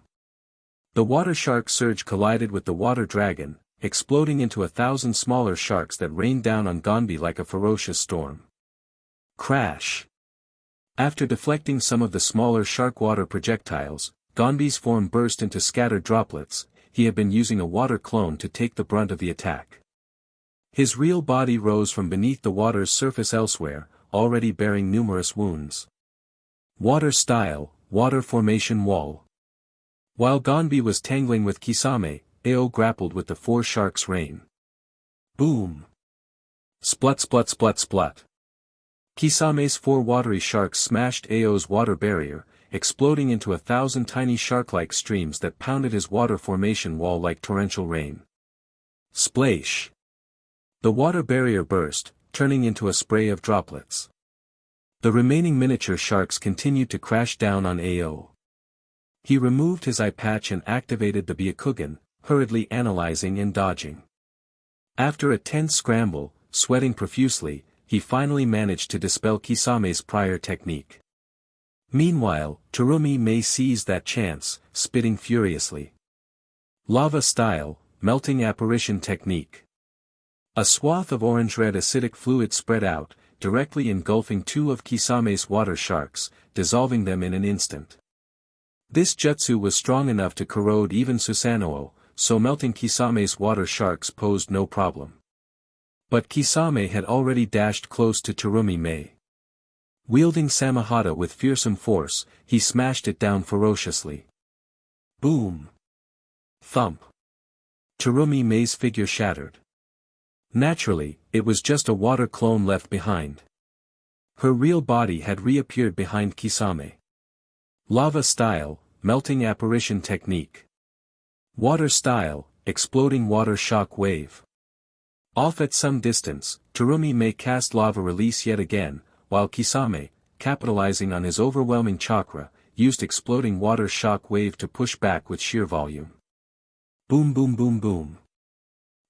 The water shark surge collided with the water dragon, exploding into 1,000 smaller sharks that rained down on Gonbi like a ferocious storm. Crash! After deflecting some of the smaller shark water projectiles, Gonbi's form burst into scattered droplets. He had been using a water clone to take the brunt of the attack. His real body rose from beneath the water's surface elsewhere, already bearing numerous wounds. Water Style, Water Formation Wall. While Gonbi was tangling with Kisame, Ao grappled with the 4 sharks' rain. Boom! Splut splut splut splut. Kisame's 4 watery sharks smashed Ao's water barrier, exploding into 1,000 tiny shark-like streams that pounded his water formation wall like torrential rain. Splash! The water barrier burst, turning into a spray of droplets. The remaining miniature sharks continued to crash down on Ao. He removed his eye patch and activated the Byakugan, hurriedly analyzing and dodging. After a tense scramble, sweating profusely, he finally managed to dispel Kisame's prior technique. Meanwhile, Terumi Mei seized that chance, spitting furiously. Lava Style, Melting Apparition Technique. A swath of orange-red acidic fluid spread out, directly engulfing 2 of Kisame's water sharks, dissolving them in an instant. This jutsu was strong enough to corrode even Susanoo, so melting Kisame's water sharks posed no problem. But Kisame had already dashed close to Terumi Mei. Wielding Samahata with fearsome force, he smashed it down ferociously. Boom! Thump! Terumi Mei's figure shattered. Naturally, it was just a water clone left behind. Her real body had reappeared behind Kisame. Lava Style, Melting Apparition Technique. Water Style, Exploding Water Shock Wave. Off at some distance, Terumi Mei cast lava release yet again, while Kisame, capitalizing on his overwhelming chakra, used exploding water shock wave to push back with sheer volume. Boom boom boom boom.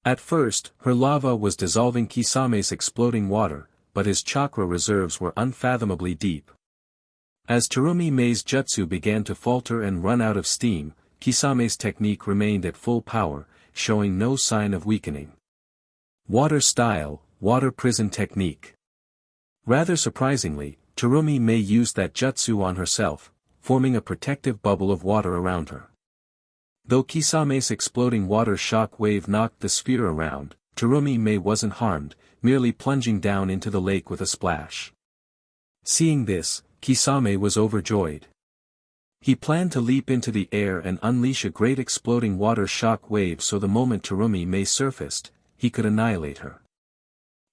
At first, her lava was dissolving Kisame's exploding water, but his chakra reserves were unfathomably deep. As Terumi Mei's jutsu began to falter and run out of steam, Kisame's technique remained at full power, showing no sign of weakening. Water Style, Water Prison Technique. Rather surprisingly, Terumi Mei used that jutsu on herself, forming a protective bubble of water around her. Though Kisame's exploding water shock wave knocked the sphere around, Terumi Mei wasn't harmed, merely plunging down into the lake with a splash. Seeing this, Kisame was overjoyed. He planned to leap into the air and unleash a great exploding water shock wave so the moment Terumi Mei surfaced, he could annihilate her.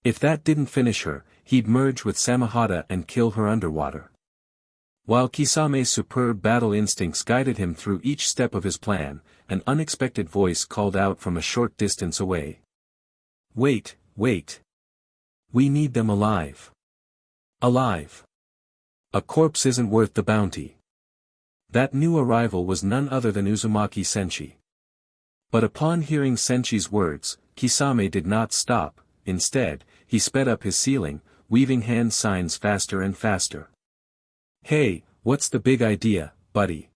If that didn't finish her, he'd merge with Samahata and kill her underwater. While Kisame's superb battle instincts guided him through each step of his plan, an unexpected voice called out from a short distance away. Wait, wait. We need them alive. Alive. A corpse isn't worth the bounty. That new arrival was none other than Uzumaki Senshi. But upon hearing Senshi's words, Kisame did not stop. Instead, he sped up his ceiling, weaving hand signs faster and faster. Hey, what's the big idea, buddy?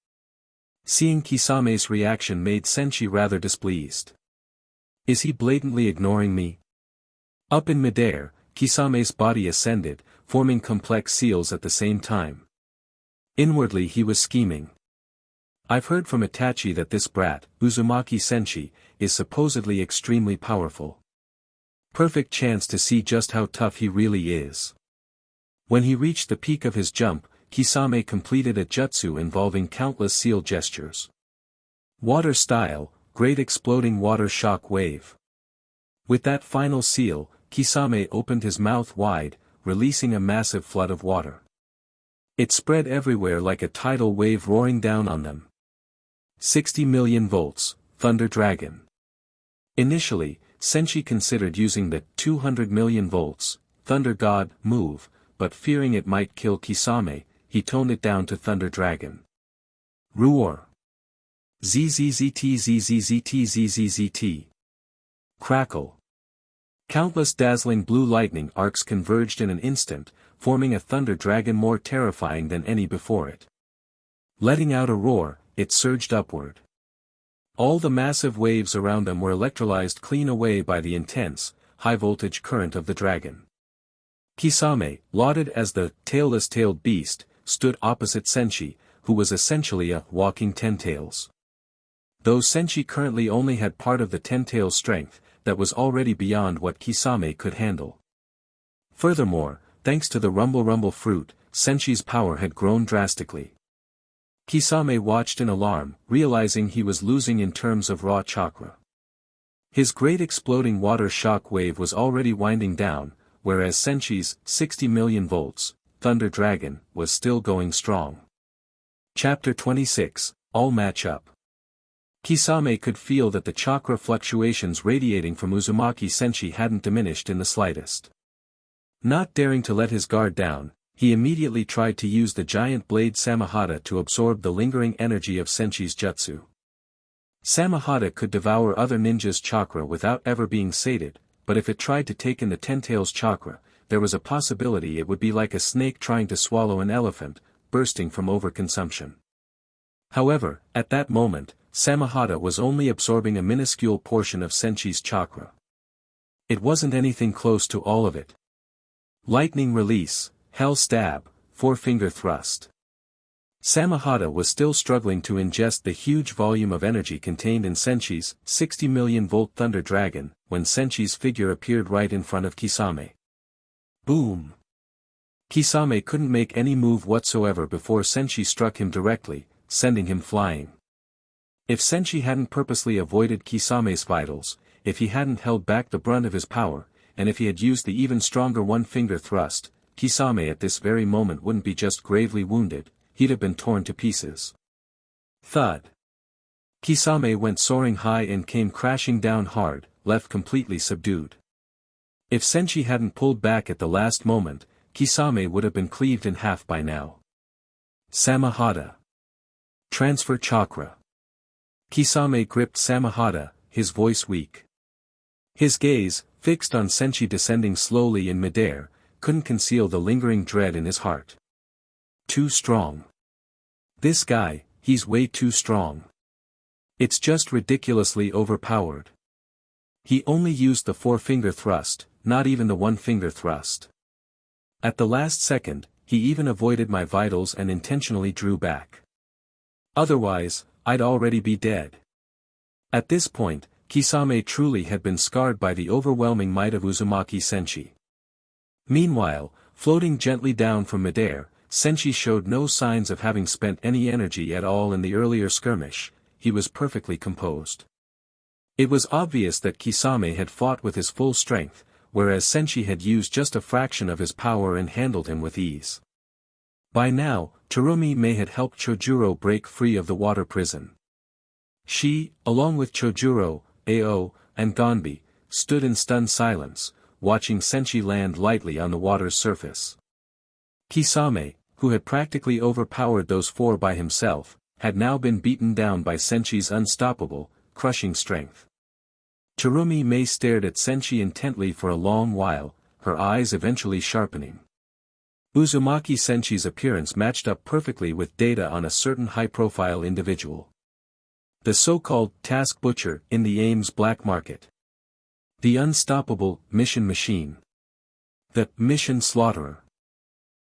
Seeing Kisame's reaction made Senshi rather displeased. Is he blatantly ignoring me? Up in midair, Kisame's body ascended, forming complex seals at the same time. Inwardly he was scheming. I've heard from Itachi that this brat, Uzumaki Senshi, is supposedly extremely powerful. Perfect chance to see just how tough he really is. When he reached the peak of his jump, Kisame completed a jutsu involving countless seal gestures. Water Style, Great Exploding Water Shock Wave. With that final seal, Kisame opened his mouth wide, releasing a massive flood of water. It spread everywhere like a tidal wave roaring down on them. 60 million volts, Thunder Dragon. Initially, Senshi considered using the 200 million volts, Thunder God, move, but fearing it might kill Kisame, he toned it down to Thunder Dragon. Roar! ZZZT. Crackle. Countless dazzling blue lightning arcs converged in an instant, forming a thunder dragon more terrifying than any before it. Letting out a roar, it surged upward. All the massive waves around them were electrolyzed clean away by the intense, high-voltage current of the dragon. Kisame, lauded as the tailless-tailed beast, stood opposite Senshi, who was essentially a walking ten-tails. Though Senshi currently only had part of the ten-tails strength, that was already beyond what Kisame could handle. Furthermore, thanks to the rumble fruit, Senshi's power had grown drastically. Kisame watched in alarm, realizing he was losing in terms of raw chakra. His great exploding water shock wave was already winding down, whereas Senshi's 60 million volts, Thunder Dragon, was still going strong. Chapter 26, All Match Up. Kisame could feel that the chakra fluctuations radiating from Uzumaki Senshi hadn't diminished in the slightest. Not daring to let his guard down, he immediately tried to use the giant blade Samahata to absorb the lingering energy of Senshi's jutsu. Samahata could devour other ninjas' chakra without ever being sated, but if it tried to take in the Ten-Tails chakra, there was a possibility it would be like a snake trying to swallow an elephant, bursting from overconsumption. However, at that moment, Samahata was only absorbing a minuscule portion of Senshi's chakra. It wasn't anything close to all of it. Lightning Release, Hell Stab, Four-Finger Thrust. Samahata was still struggling to ingest the huge volume of energy contained in Senshi's 60 million volt Thunder Dragon, when Senshi's figure appeared right in front of Kisame. Boom! Kisame couldn't make any move whatsoever before Senshi struck him directly, sending him flying. If Senshi hadn't purposely avoided Kisame's vitals, if he hadn't held back the brunt of his power, and if he had used the even stronger one-finger thrust, Kisame at this very moment wouldn't be just gravely wounded, he'd have been torn to pieces. Thud. Kisame went soaring high and came crashing down hard, left completely subdued. If Senshi hadn't pulled back at the last moment, Kisame would have been cleaved in half by now. Samahata. Transfer Chakra. Kisame gripped Samahata, his voice weak. His gaze, fixed on Senshi descending slowly in midair, couldn't conceal the lingering dread in his heart. Too strong. This guy, he's way too strong. It's just ridiculously overpowered. He only used the four-finger thrust, not even the one-finger thrust. At the last second, he even avoided my vitals and intentionally drew back. Otherwise, I'd already be dead. At this point, Kisame truly had been scarred by the overwhelming might of Uzumaki Senshi. Meanwhile, floating gently down from midair, Senshi showed no signs of having spent any energy at all in the earlier skirmish. He was perfectly composed. It was obvious that Kisame had fought with his full strength, whereas Senshi had used just a fraction of his power and handled him with ease. By now, Terumi Mei had helped Chojuro break free of the water prison. She, along with Chojuro, Ao, and Gonbi, stood in stunned silence, watching Senshi land lightly on the water's surface. Kisame, who had practically overpowered those four by himself, had now been beaten down by Senshi's unstoppable, crushing strength. Terumi Mei stared at Senshi intently for a long while, her eyes eventually sharpening. Uzumaki Senshi's appearance matched up perfectly with data on a certain high-profile individual. The so-called task butcher in the Ames black market. The unstoppable mission machine. The mission slaughterer.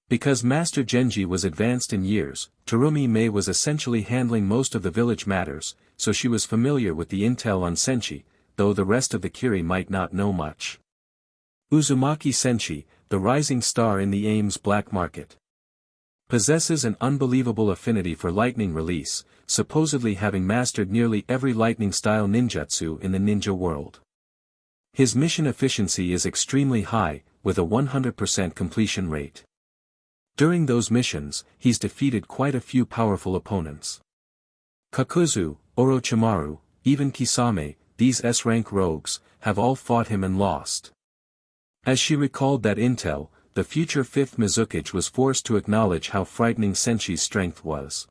Because Master Genji was advanced in years, Terumi Mei was essentially handling most of the village matters, so she was familiar with the intel on Senshi, though the rest of the Kiri might not know much. Uzumaki Senshi, the rising star in the Ames black market. Possesses an unbelievable affinity for lightning release, supposedly having mastered nearly every lightning-style ninjutsu in the ninja world. His mission efficiency is extremely high, with a 100% completion rate. During those missions, he's defeated quite a few powerful opponents. Kakuzu, Orochimaru, even Kisame, these S-rank rogues, have all fought him and lost. As she recalled that intel, the future 5th Mizukage was forced to acknowledge how frightening Senshi's strength was.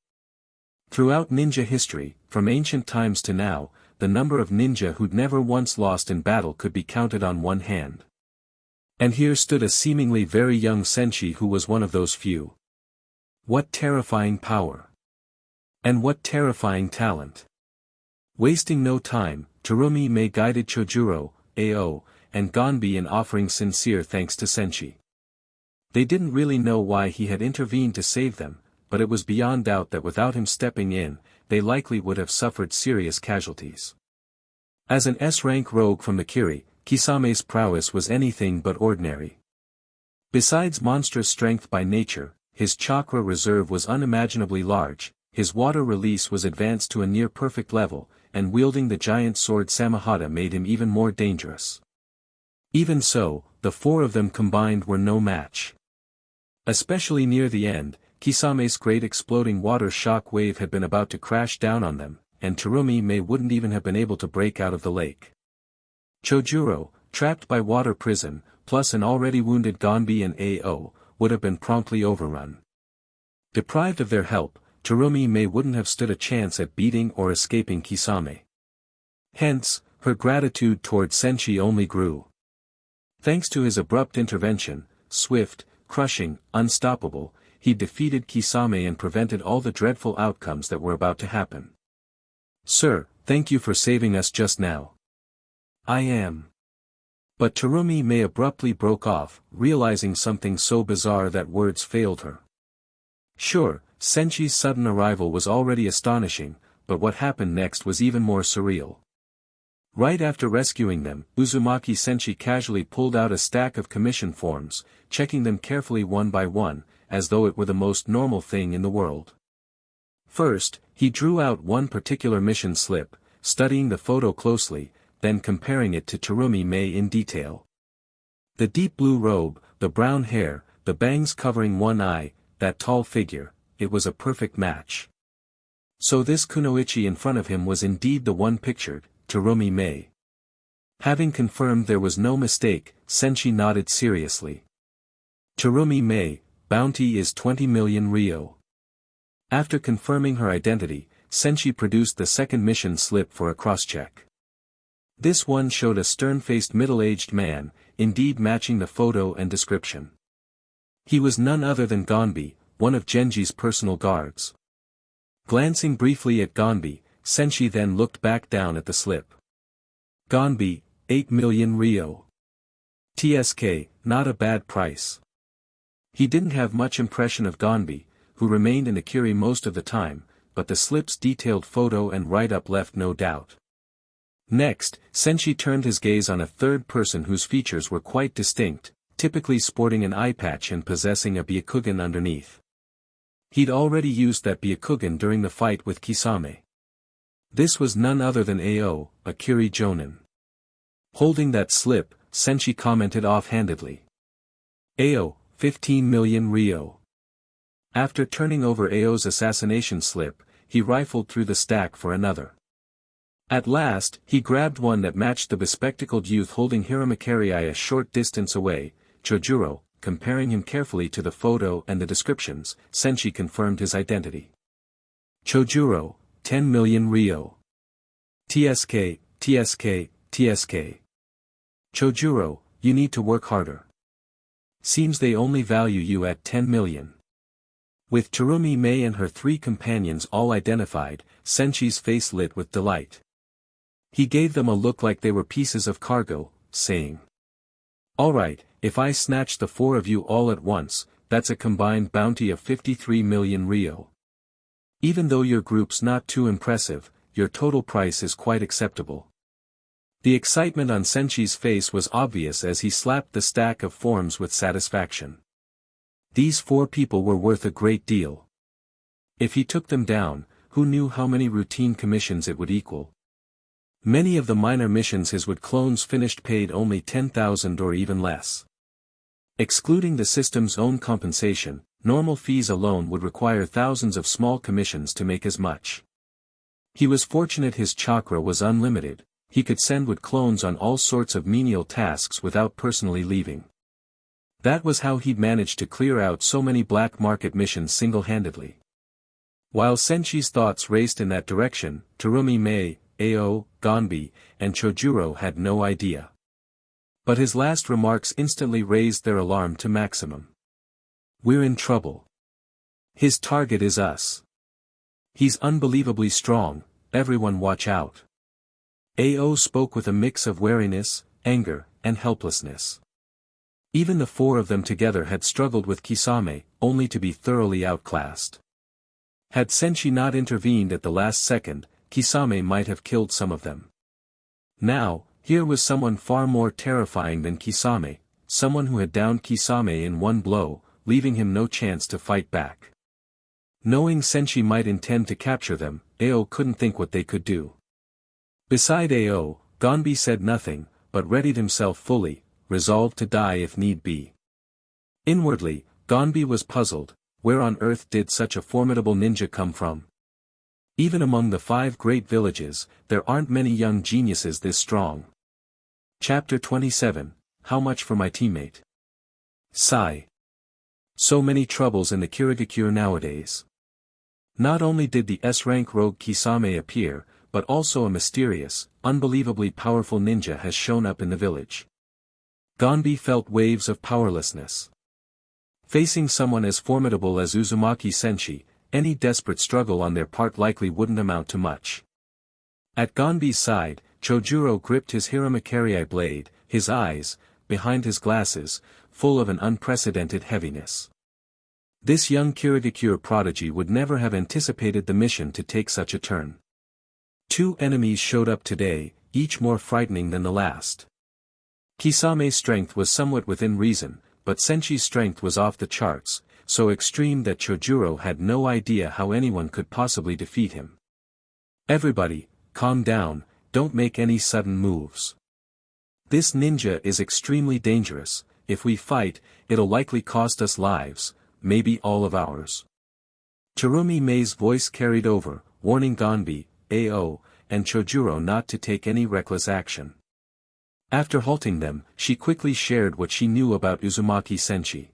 Throughout ninja history, from ancient times to now, the number of ninja who'd never once lost in battle could be counted on one hand. And here stood a seemingly very young Senshi who was one of those few. What terrifying power! And what terrifying talent! Wasting no time, Terumi Mei guided Chojuro, Ao, and Gonbi in offering sincere thanks to Senshi. They didn't really know why he had intervened to save them, but it was beyond doubt that without him stepping in, they likely would have suffered serious casualties. As an S-rank rogue from the Kiri, Kisame's prowess was anything but ordinary. Besides monstrous strength by nature, his chakra reserve was unimaginably large, his water release was advanced to a near-perfect level, and wielding the giant sword Samahata made him even more dangerous. Even so, the four of them combined were no match. Especially near the end, Kisame's great exploding water shock wave had been about to crash down on them, and Terumi Mei wouldn't even have been able to break out of the lake. Chojuro, trapped by water prison, plus an already wounded Gonbi and Ao, would have been promptly overrun. Deprived of their help, Terumi Mei wouldn't have stood a chance at beating or escaping Kisame. Hence, her gratitude toward Senshi only grew. Thanks to his abrupt intervention, swift, crushing, unstoppable, he defeated Kisame and prevented all the dreadful outcomes that were about to happen. "Sir, thank you for saving us just now." "I am." But Terumi Mei abruptly broke off, realizing something so bizarre that words failed her. Sure, Senshi's sudden arrival was already astonishing, but what happened next was even more surreal. Right after rescuing them, Uzumaki Senshi casually pulled out a stack of commission forms, checking them carefully one by one, as though it were the most normal thing in the world. First, he drew out one particular mission slip, studying the photo closely, then comparing it to Terumi Mei in detail. The deep blue robe, the brown hair, the bangs covering one eye, that tall figure, it was a perfect match. So this kunoichi in front of him was indeed the one pictured, Terumi Mei. Having confirmed there was no mistake, Senshi nodded seriously. "Terumi Mei, bounty is 20 million ryo." After confirming her identity, Senshi produced the second mission slip for a cross-check. This one showed a stern-faced middle-aged man, indeed matching the photo and description. He was none other than Gonbi, one of Genji's personal guards. Glancing briefly at Gonbi, Senshi then looked back down at the slip. Gonbi, 8 million ryo. TSK, not a bad price. He didn't have much impression of Gonbi, who remained in the Kiri most of the time, but the slip's detailed photo and write-up left no doubt. Next, Senshi turned his gaze on a third person whose features were quite distinct, typically sporting an eye patch and possessing a byakugan underneath. He'd already used that byakugan during the fight with Kisame. This was none other than Ao, a Kiri Jonin. Holding that slip, Senshi commented offhandedly. Ao, 15 million ryo. After turning over Ao's assassination slip, he rifled through the stack for another. At last, he grabbed one that matched the bespectacled youth holding Hiramakari a short distance away, Chojuro. Comparing him carefully to the photo and the descriptions, Senshi confirmed his identity. Chojuro, 10 million ryo. TSK, TSK, TSK. Chojuro, you need to work harder. Seems they only value you at 10 million. With Terumi Mei and her three companions all identified, Senshi's face lit with delight. He gave them a look like they were pieces of cargo, saying, "All right, if I snatch the four of you all at once, that's a combined bounty of 53 million ryo. Even though your group's not too impressive, your total price is quite acceptable." The excitement on Senshi's face was obvious as he slapped the stack of forms with satisfaction. These four people were worth a great deal. If he took them down, who knew how many routine commissions it would equal? Many of the minor missions his would clones finished paid only 10,000 or even less. Excluding the system's own compensation, normal fees alone would require thousands of small commissions to make as much. He was fortunate his chakra was unlimited, he could send wood clones on all sorts of menial tasks without personally leaving. That was how he'd managed to clear out so many black market missions single-handedly. While Senchi's thoughts raced in that direction, Terumi Mei, Ao, Gonbi, and Chojuro had no idea. But his last remarks instantly raised their alarm to maximum. We're in trouble. His target is us. He's unbelievably strong, everyone watch out. Ao spoke with a mix of wariness, anger, and helplessness. Even the four of them together had struggled with Kisame, only to be thoroughly outclassed. Had Senshi not intervened at the last second, Kisame might have killed some of them. Now, here was someone far more terrifying than Kisame, someone who had downed Kisame in one blow, leaving him no chance to fight back. Knowing Senshi might intend to capture them, Ao couldn't think what they could do. Beside Ao, Gonbi said nothing, but readied himself fully, resolved to die if need be. Inwardly, Gonbi was puzzled, where on earth did such a formidable ninja come from? Even among the 5 great villages, there aren't many young geniuses this strong. Chapter 27, How much for my teammate? Sigh. So many troubles in the Kirigakure nowadays. Not only did the S-rank rogue Kisame appear, but also a mysterious, unbelievably powerful ninja has shown up in the village. Gonbi felt waves of powerlessness. Facing someone as formidable as Uzumaki Senshi, any desperate struggle on their part likely wouldn't amount to much. At Gonbi's side, Chojuro gripped his Hiramakerii blade, his eyes, behind his glasses, full of an unprecedented heaviness. This young Kirigakure prodigy would never have anticipated the mission to take such a turn. 2 enemies showed up today, each more frightening than the last. Kisame's strength was somewhat within reason, but Senshi's strength was off the charts, so extreme that Chojuro had no idea how anyone could possibly defeat him. Everybody, calm down, don't make any sudden moves. This ninja is extremely dangerous, if we fight, it'll likely cost us lives, maybe all of ours. Terumi Mei's voice carried over, warning Gonbi, Ao, and Chojuro not to take any reckless action. After halting them, she quickly shared what she knew about Uzumaki Senshi.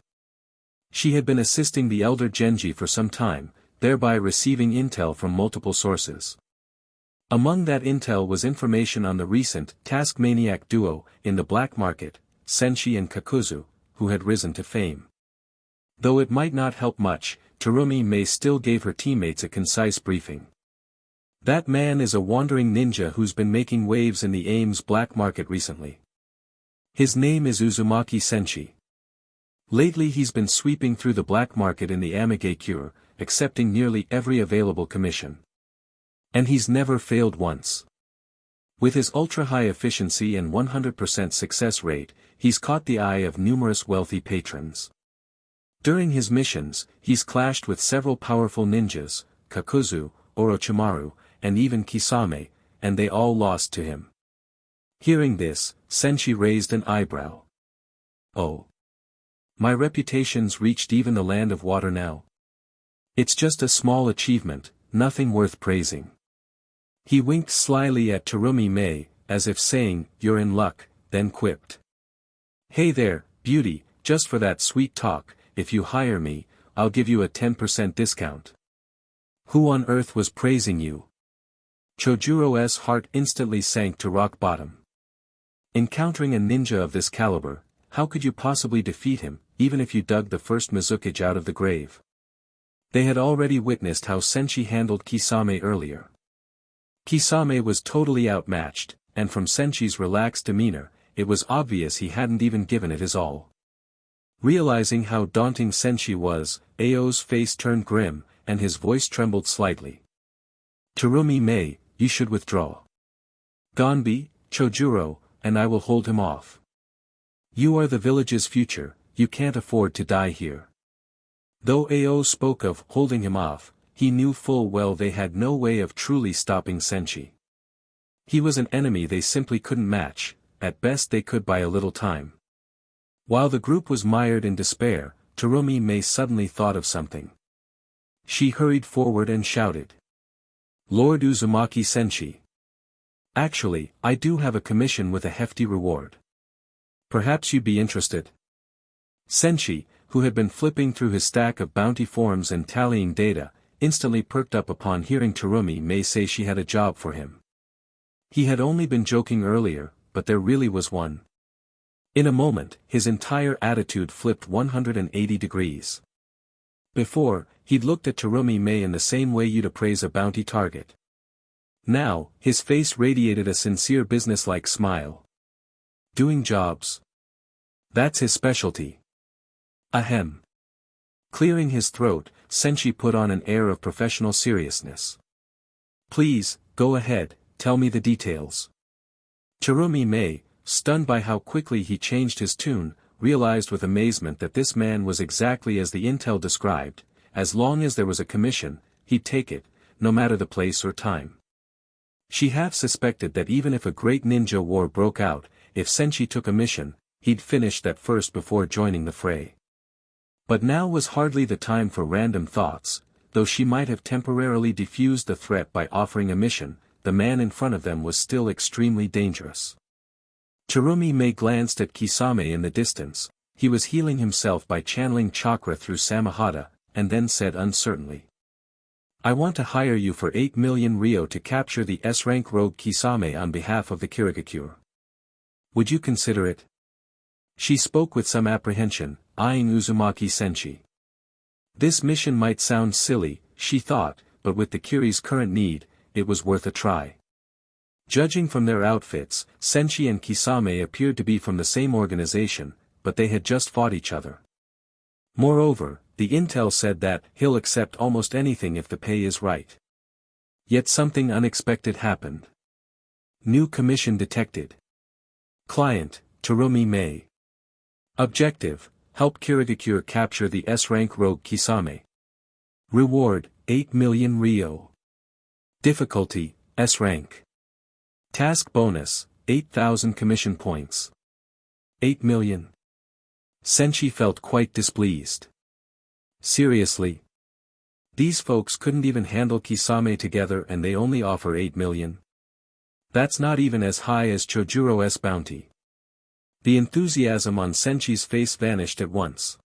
She had been assisting the elder Genji for some time, thereby receiving intel from multiple sources. Among that intel was information on the recent task maniac duo in the black market, Senshi and Kakuzu, who had risen to fame. Though it might not help much, Terumi Mei still gave her teammates a concise briefing. That man is a wandering ninja who's been making waves in the Ames black market recently. His name is Uzumaki Senshi. Lately he's been sweeping through the black market in the Amigakure, accepting nearly every available commission. And he's never failed once. With his ultra-high efficiency and 100% success rate, he's caught the eye of numerous wealthy patrons. During his missions, he's clashed with several powerful ninjas, Kakuzu, Orochimaru, and even Kisame, and they all lost to him. Hearing this, Senshi raised an eyebrow. Oh. My reputation's reached even the land of water now. It's just a small achievement, nothing worth praising. He winked slyly at Terumi Mei, as if saying, "You're in luck," then quipped. "Hey there, beauty, just for that sweet talk, if you hire me, I'll give you a 10% discount." Who on earth was praising you? Chojuro's heart instantly sank to rock bottom. Encountering a ninja of this caliber, how could you possibly defeat him, even if you dug the first Mizukage out of the grave? They had already witnessed how Senshi handled Kisame earlier. Kisame was totally outmatched, and from Senshi's relaxed demeanor, it was obvious he hadn't even given it his all. Realizing how daunting Senshi was, Ao's face turned grim, and his voice trembled slightly. "Terumi Mei, you should withdraw. Gonbi, Chojuro, and I will hold him off. You are the village's future, you can't afford to die here." Though Ao spoke of holding him off, he knew full well they had no way of truly stopping Senshi. He was an enemy they simply couldn't match, at best they could buy a little time. While the group was mired in despair, Terumi Mei suddenly thought of something. She hurried forward and shouted. "Lord Uzumaki Senshi! Actually, I do have a commission with a hefty reward. Perhaps you'd be interested. Senshi, who had been flipping through his stack of bounty forms and tallying data, instantly perked up upon hearing Terumi Mei say she had a job for him. He had only been joking earlier, but there really was one. In a moment, his entire attitude flipped 180 degrees. Before, he'd looked at Terumi Mei in the same way you'd appraise a bounty target. Now, his face radiated a sincere businesslike smile. Doing jobs. That's his specialty. Ahem. Clearing his throat, Senshi put on an air of professional seriousness. Please, go ahead, tell me the details. Terumi Mei, stunned by how quickly he changed his tune, realized with amazement that this man was exactly as the intel described. As long as there was a commission, he'd take it, no matter the place or time. She half suspected that even if a great ninja war broke out, if Senshi took a mission, he'd finish that first before joining the fray. But now was hardly the time for random thoughts. Though she might have temporarily defused the threat by offering a mission, the man in front of them was still extremely dangerous. Terumi Mei glanced at Kisame in the distance. He was healing himself by channeling chakra through Samahata, and then said uncertainly. I want to hire you for 8 million ryo to capture the S-rank rogue Kisame on behalf of the Kirigakure. Would you consider it? She spoke with some apprehension, eyeing Uzumaki Senshi. This mission might sound silly, she thought, but with the Kiri's current need, it was worth a try. Judging from their outfits, Senshi and Kisame appeared to be from the same organization, but they had just fought each other. Moreover, the intel said that he'll accept almost anything if the pay is right. Yet something unexpected happened. New commission detected. Client, Terumi Mei. Objective, help Kirigakure capture the S-rank rogue Kisame. Reward, 8 million ryo. Difficulty, S-rank. Task bonus, 8,000 commission points. 8 million. Senshi felt quite displeased. Seriously? These folks couldn't even handle Kisame together and they only offer 8 million? That's not even as high as Chojuro's bounty. The enthusiasm on Senshi's face vanished at once.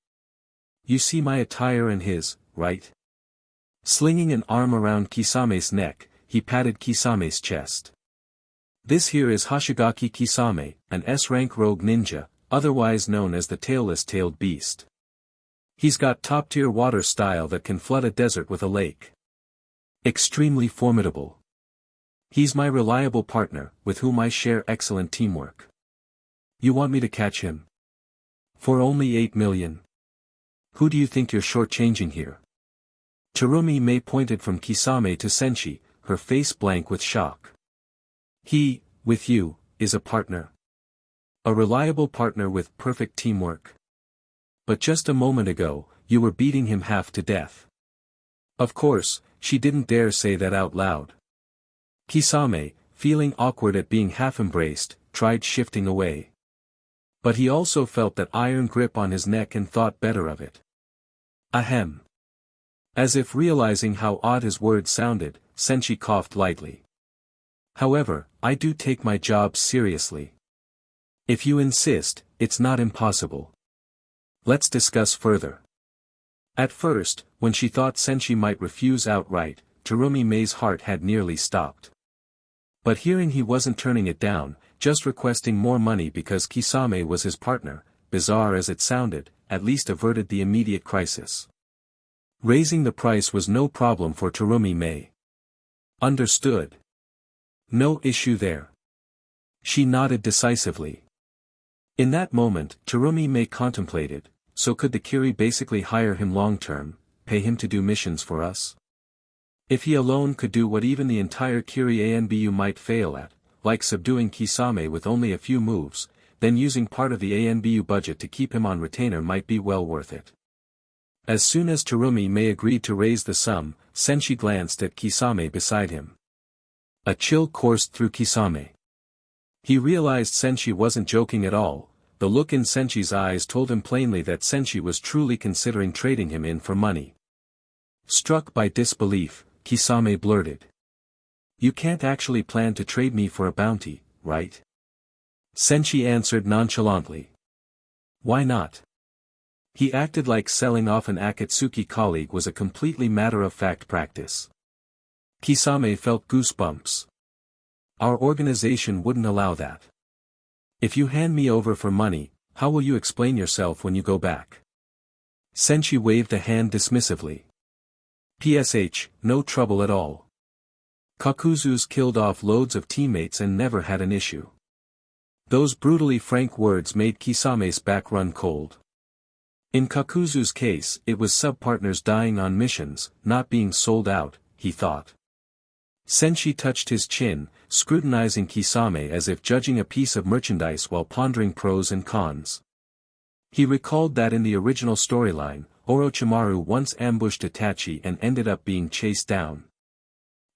You see my attire and his, right? Slinging an arm around Kisame's neck, he patted Kisame's chest. This here is Hoshigaki Kisame, an S-rank rogue ninja, otherwise known as the tailless-tailed beast. He's got top-tier water style that can flood a desert with a lake. Extremely formidable. He's my reliable partner, with whom I share excellent teamwork. You want me to catch him? For only 8 million. Who do you think you're shortchanging here? Terumi Mei pointed from Kisame to Senshi, her face blank with shock. He, with you, is a partner. A reliable partner with perfect teamwork. But just a moment ago, you were beating him half to death. Of course, she didn't dare say that out loud. Kisame, feeling awkward at being half embraced, tried shifting away. But he also felt that iron grip on his neck and thought better of it. Ahem. As if realizing how odd his words sounded, Senshi coughed lightly. However, I do take my job seriously. If you insist, it's not impossible. Let's discuss further. At first, when she thought Senshi might refuse outright, Terumi Mei's heart had nearly stopped. But hearing he wasn't turning it down, just requesting more money because Kisame was his partner, bizarre as it sounded, at least averted the immediate crisis. Raising the price was no problem for Terumi Mei. Understood. No issue there. She nodded decisively. In that moment, Terumi Mei contemplated, so could the Kiri basically hire him long-term, pay him to do missions for us? If he alone could do what even the entire Kiri ANBU might fail at, like subduing Kisame with only a few moves, then using part of the ANBU budget to keep him on retainer might be well worth it. As soon as Terumi Mei agreed to raise the sum, Senshi glanced at Kisame beside him. A chill coursed through Kisame. He realized Senshi wasn't joking at all. The look in Senshi's eyes told him plainly that Senshi was truly considering trading him in for money. Struck by disbelief, Kisame blurted. You can't actually plan to trade me for a bounty, right? Senshi answered nonchalantly. Why not? He acted like selling off an Akatsuki colleague was a completely matter-of-fact practice. Kisame felt goosebumps. Our organization wouldn't allow that. If you hand me over for money, how will you explain yourself when you go back? Senshi waved a hand dismissively. PSH, no trouble at all. Kakuzu's killed off loads of teammates and never had an issue. Those brutally frank words made Kisame's back run cold. In Kakuzu's case, it was sub-partners dying on missions, not being sold out, he thought. Senshi touched his chin, scrutinizing Kisame as if judging a piece of merchandise while pondering pros and cons. He recalled that in the original storyline, Orochimaru once ambushed Itachi and ended up being chased down.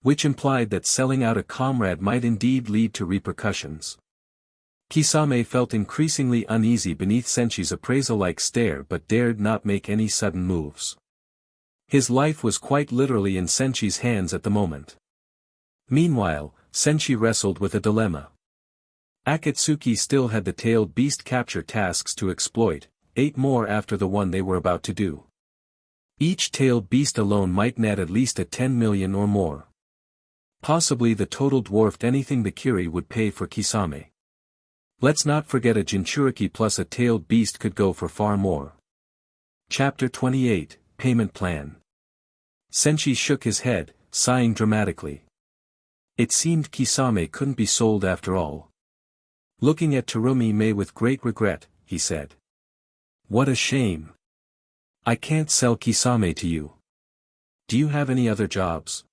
Which implied that selling out a comrade might indeed lead to repercussions. Kisame felt increasingly uneasy beneath Senshi's appraisal-like stare but dared not make any sudden moves. His life was quite literally in Senshi's hands at the moment. Meanwhile, Senshi wrestled with a dilemma. Akatsuki still had the tailed beast capture tasks to exploit, 8 more after the one they were about to do. Each tailed beast alone might net at least a 10 million or more. Possibly the total dwarfed anything the Kiri would pay for Kisame. Let's not forget a Jinchuriki plus a tailed beast could go for far more. Chapter 28, Payment Plan. Senshi shook his head, sighing dramatically. It seemed Kisame couldn't be sold after all. Looking at Terumi Mei with great regret, he said. What a shame. I can't sell Kisame to you. Do you have any other jobs?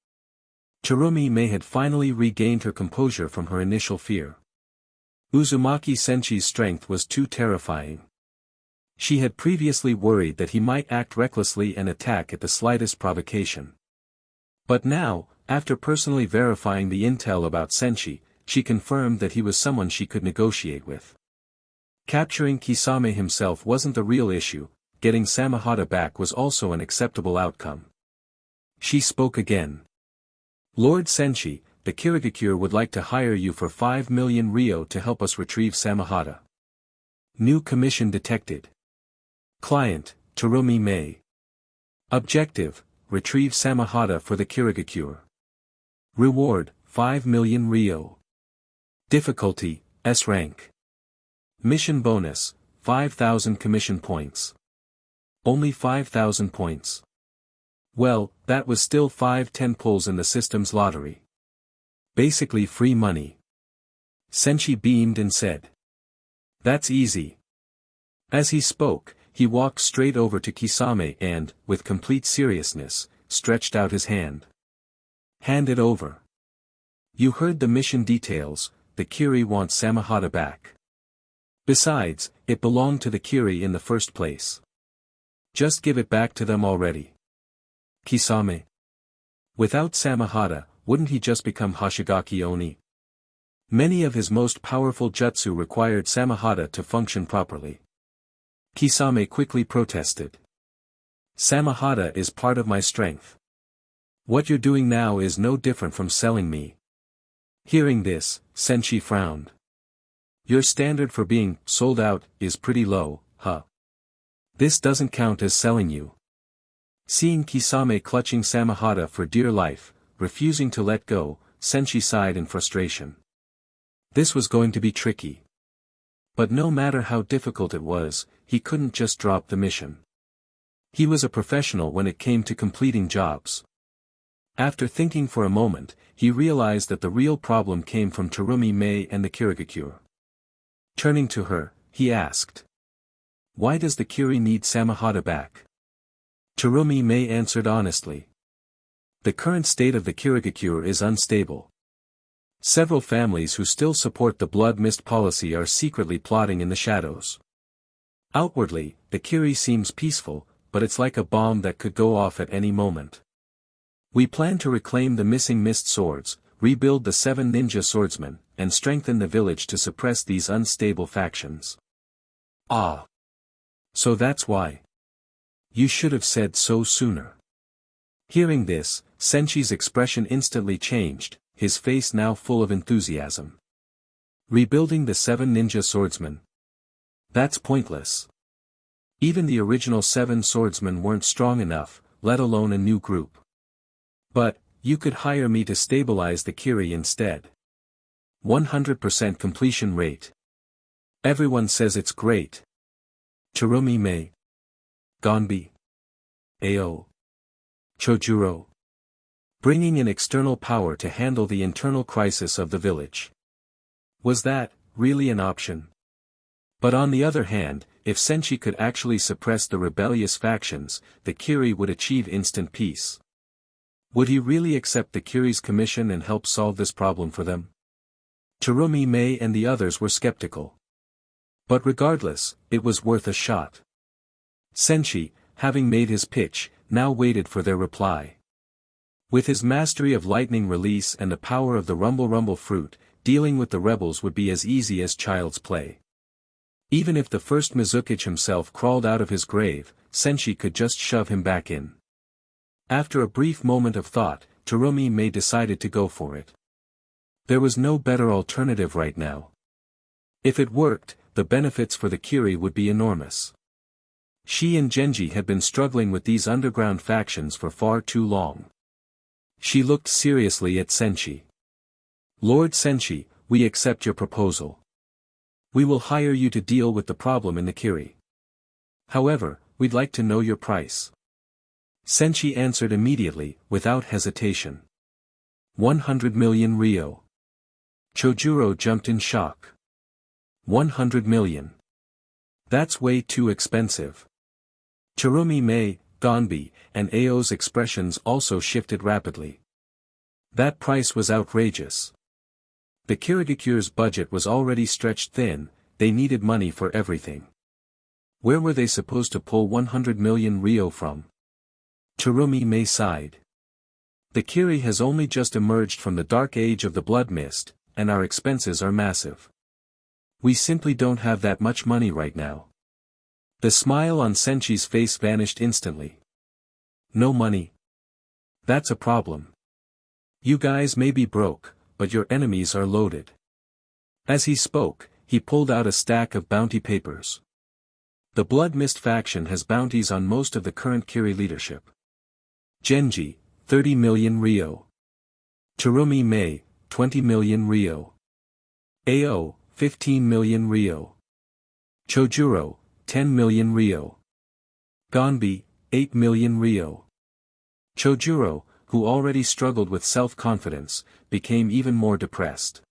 Terumi Mei had finally regained her composure from her initial fear. Uzumaki Senshi's strength was too terrifying. She had previously worried that he might act recklessly and attack at the slightest provocation. But now, after personally verifying the intel about Senshi, she confirmed that he was someone she could negotiate with. Capturing Kisame himself wasn't the real issue, getting Samehada back was also an acceptable outcome. She spoke again. Lord Senshi, the Kirigakure would like to hire you for 5 million ryo to help us retrieve Samehada. New commission detected. Client, Terumi Mei. Objective, retrieve Samehada for the Kirigakure. Reward, 5 million ryo. Difficulty, S rank. Mission bonus, 5,000 commission points. Only 5,000 points. Well, that was still 5 10 pulls in the system's lottery. Basically free money. Senshi beamed and said. That's easy. As he spoke, he walked straight over to Kisame and, with complete seriousness, stretched out his hand. Hand it over. You heard the mission details, the Kiri wants Samehada back. Besides, it belonged to the Kiri in the first place. Just give it back to them already. Kisame. Without Samehada, wouldn't he just become Hoshigaki Oni? Many of his most powerful jutsu required Samehada to function properly. Kisame quickly protested. Samehada is part of my strength. What you're doing now is no different from selling me. Hearing this, Senshi frowned. Your standard for being sold out is pretty low, huh? This doesn't count as selling you. Seeing Kisame clutching Samehada for dear life, refusing to let go, Senshi sighed in frustration. This was going to be tricky. But no matter how difficult it was, he couldn't just drop the mission. He was a professional when it came to completing jobs. After thinking for a moment, he realized that the real problem came from Terumi Mei and the Kirigakure. Turning to her, he asked. Why does the Kiri need Samehada back? Terumi Mei answered honestly. The current state of the Kirigakure is unstable. Several families who still support the blood mist policy are secretly plotting in the shadows. Outwardly, the Kiri seems peaceful, but it's like a bomb that could go off at any moment. We plan to reclaim the missing mist swords, rebuild the 7 ninja swordsmen, and strengthen the village to suppress these unstable factions. Ah. So that's why. You should have said so sooner. Hearing this, Senshi's expression instantly changed, his face now full of enthusiasm. Rebuilding the 7 ninja swordsmen. That's pointless. Even the original 7 swordsmen weren't strong enough, let alone a new group. But, you could hire me to stabilize the Kiri instead. 100% completion rate. Everyone says it's great. Chirumi Mei. Gonbi. Ao. Chojuro. Bringing in external power to handle the internal crisis of the village. Was that, really an option? But on the other hand, if Senshi could actually suppress the rebellious factions, the Kiri would achieve instant peace. Would he really accept the Kiri's commission and help solve this problem for them? Chirumi Mei and the others were skeptical. But regardless, it was worth a shot. Senshi, having made his pitch, now waited for their reply. With his mastery of lightning release and the power of the rumble fruit, dealing with the rebels would be as easy as child's play. Even if the first Mizukichi himself crawled out of his grave, Senshi could just shove him back in. After a brief moment of thought, Chirumi Mei decided to go for it. There was no better alternative right now. If it worked, the benefits for the Kiri would be enormous. She and Genji had been struggling with these underground factions for far too long. She looked seriously at Senshi. Lord Senshi, we accept your proposal. We will hire you to deal with the problem in the Kiri. However, we'd like to know your price. Senshi answered immediately, without hesitation. 100 million ryo. Chojuro jumped in shock. 100 million. That's way too expensive. Chirumi Mei, Gonbi, and Ao's expressions also shifted rapidly. That price was outrageous. The Kirigakure's budget was already stretched thin, they needed money for everything. Where were they supposed to pull 100 million ryo from? Chirumi Mei sighed. The Kiri has only just emerged from the dark age of the blood mist, and our expenses are massive. We simply don't have that much money right now. The smile on Senshi's face vanished instantly. No money. That's a problem. You guys may be broke, but your enemies are loaded. As he spoke, he pulled out a stack of bounty papers. The Blood Mist faction has bounties on most of the current Kiri leadership. Genji, 30 million ryo. Chirumi Mei, 20 million ryo. Ao, 15 million ryo. Chojuro, 10 million ryo. Gonbi, 8 million ryo. Chojuro, who already struggled with self-confidence, became even more depressed.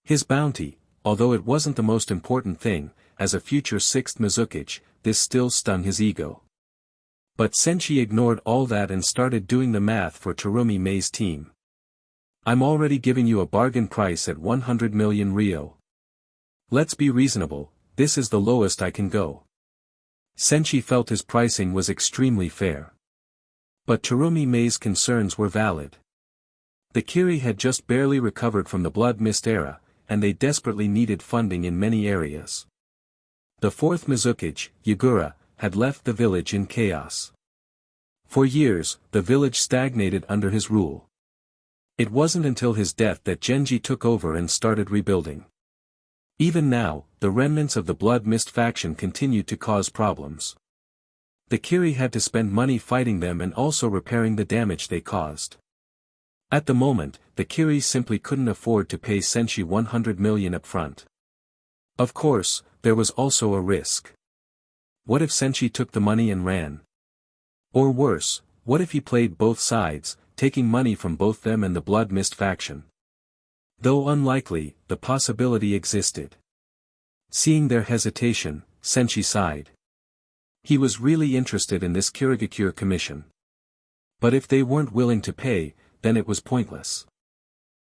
His bounty, although it wasn't the most important thing, as a future 6th Mizukichi, this still stung his ego. But Senshi ignored all that and started doing the math for Chirumi Mei's team. I'm already giving you a bargain price at 100 million ryo. Let's be reasonable, this is the lowest I can go. Senshi felt his pricing was extremely fair. But Chirumi Mei's concerns were valid. The Kiri had just barely recovered from the Blood Mist era, and they desperately needed funding in many areas. The 4th Mizukichi, Yagura, had left the village in chaos. For years, the village stagnated under his rule. It wasn't until his death that Genji took over and started rebuilding. Even now, the remnants of the Blood Mist faction continued to cause problems. The Kiri had to spend money fighting them and also repairing the damage they caused. At the moment, the Kiri simply couldn't afford to pay Senshi 100 million upfront. Of course, there was also a risk. What if Senshi took the money and ran? Or worse, what if he played both sides, taking money from both them and the Blood Mist faction? Though unlikely, the possibility existed. Seeing their hesitation, Senshi sighed. He was really interested in this Kirigakure commission. But if they weren't willing to pay, then it was pointless.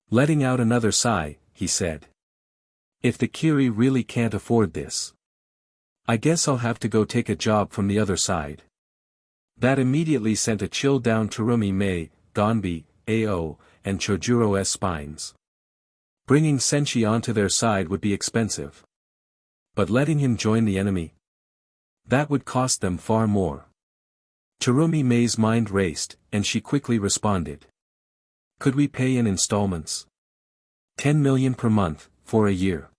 Letting out another sigh, he said. If the Kiri really can't afford this, I guess I'll have to go take a job from the other side. That immediately sent a chill down Chirumi Mei, Gonbi, Ao, and Chojuro's spines. Bringing Senshi onto their side would be expensive. But letting him join the enemy? That would cost them far more. Chirumi Mei's mind raced, and she quickly responded. Could we pay in installments? 10 million per month, for a year.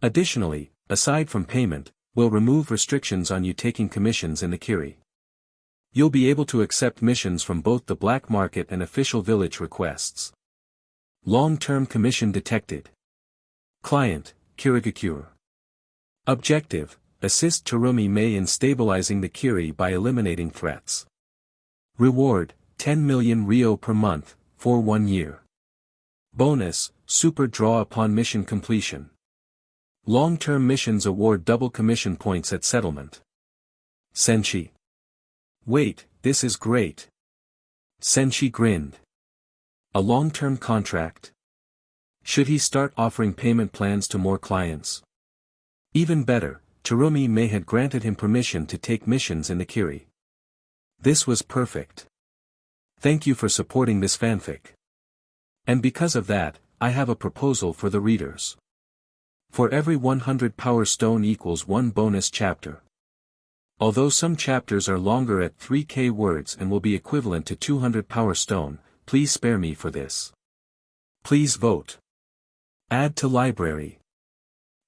Additionally, aside from payment, we'll remove restrictions on you taking commissions in the Kiri. You'll be able to accept missions from both the black market and official village requests. Long-term commission detected. Client, Kirigakure. Objective, assist Terumi Mei in stabilizing the Kiri by eliminating threats. Reward, 10 million Rio per month, for 1 year. Bonus, super draw upon mission completion. Long-term missions award double commission points at settlement. Senshi. Wait, this is great. Senshi grinned. A long-term contract? Should he start offering payment plans to more clients? Even better, Terumi Mei had granted him permission to take missions in the Kiri. This was perfect. Thank you for supporting this fanfic. And because of that, I have a proposal for the readers. For every 100 Power Stone equals 1 bonus chapter. Although some chapters are longer at 3k words and will be equivalent to 200 Power Stone, please spare me for this. Please vote. Add to library.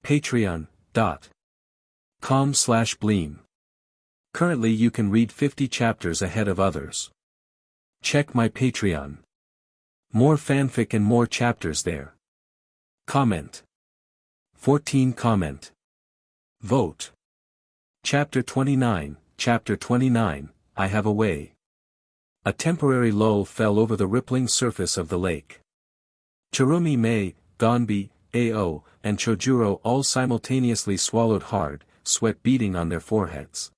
Patreon.com/Bleem. Currently you can read 50 chapters ahead of others. Check my Patreon. More fanfic and more chapters there. Comment. 14 comment. Vote. Chapter 29, I have a way. A temporary lull fell over the rippling surface of the lake. Terumi Mei, Gonbi, Ao, and Chojuro all simultaneously swallowed hard, sweat beading on their foreheads.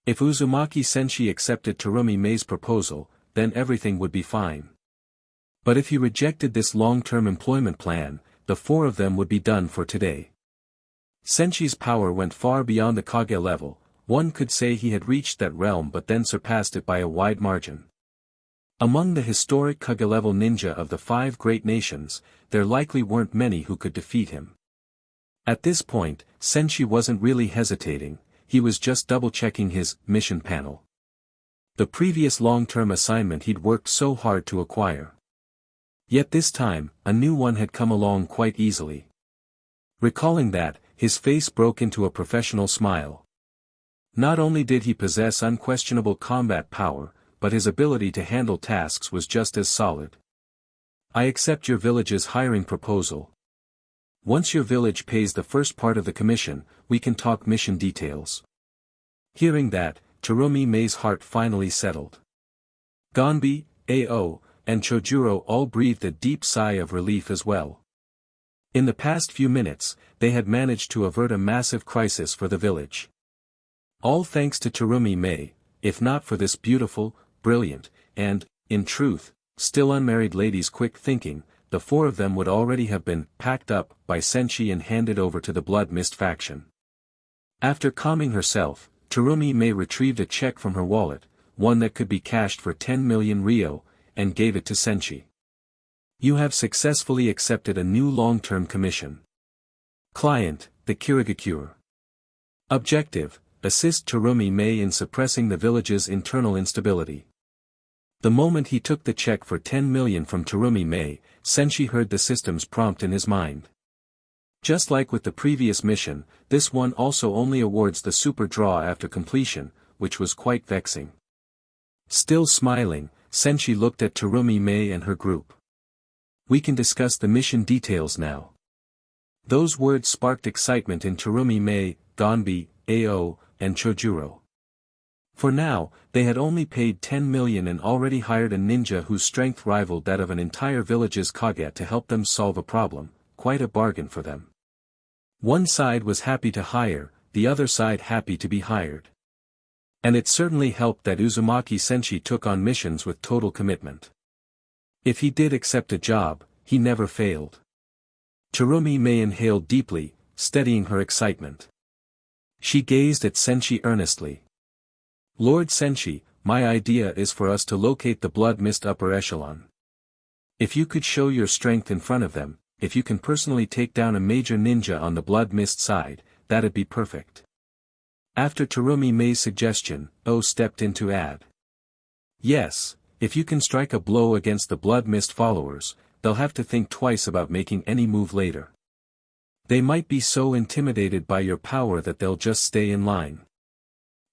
If Uzumaki Senshi accepted Terumi Mei's proposal, then everything would be fine. But if he rejected this long-term employment plan, the 4 of them would be done for today. Senshi's power went far beyond the Kage level. One could say he had reached that realm but then surpassed it by a wide margin. Among the historic Kage-level ninja of the 5 great nations, there likely weren't many who could defeat him. At this point, Senshi wasn't really hesitating, he was just double-checking his mission panel. The previous long-term assignment he'd worked so hard to acquire. Yet this time, a new one had come along quite easily. Recalling that, his face broke into a professional smile. Not only did he possess unquestionable combat power, but his ability to handle tasks was just as solid. I accept your village's hiring proposal. Once your village pays the first part of the commission, we can talk mission details. Hearing that, Terumi Mei's heart finally settled. Gonbi, Ao, and Chojuro all breathed a deep sigh of relief as well. In the past few minutes, they had managed to avert a massive crisis for the village. All thanks to Terumi Mei. If not for this beautiful, brilliant, and, in truth, still unmarried lady's quick thinking, the 4 of them would already have been packed up by Senshi and handed over to the Blood Mist faction. After calming herself, Terumi Mei retrieved a check from her wallet, one that could be cashed for 10 million Rio, and gave it to Senshi. You have successfully accepted a new long-term commission. Client, the Kirigakure. Objective, assist Terumi Mei in suppressing the village's internal instability. The moment he took the check for 10 million from Terumi Mei, Senshi heard the system's prompt in his mind. Just like with the previous mission, this one also only awards the super draw after completion, which was quite vexing. Still smiling, Senshi looked at Terumi Mei and her group. We can discuss the mission details now. Those words sparked excitement in Terumi Mei, Gonbi, Ao, and Chojuro. For now, they had only paid 10 million and already hired a ninja whose strength rivaled that of an entire village's Kage to help them solve a problem, quite a bargain for them. One side was happy to hire, the other side happy to be hired. And it certainly helped that Uzumaki Senshi took on missions with total commitment. If he did accept a job, he never failed. Terumi Mei inhaled deeply, steadying her excitement. She gazed at Senshi earnestly. Lord Senshi, my idea is for us to locate the Blood Mist upper echelon. If you could show your strength in front of them, if you can personally take down a major ninja on the Blood Mist side, that'd be perfect. After Terumi Mei's suggestion, O stepped in to add. Yes, if you can strike a blow against the Blood Mist followers, they'll have to think twice about making any move later. They might be so intimidated by your power that they'll just stay in line.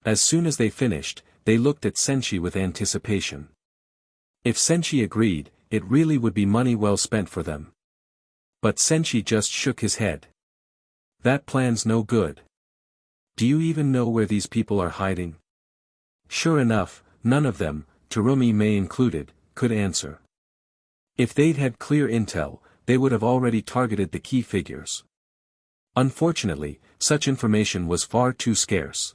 As soon as they finished, they looked at Senshi with anticipation. If Senshi agreed, it really would be money well spent for them. But Senshi just shook his head. That plan's no good. Do you even know where these people are hiding? Sure enough, none of them, Terumi Mei included, could answer. If they'd had clear intel, they would have already targeted the key figures. Unfortunately, such information was far too scarce.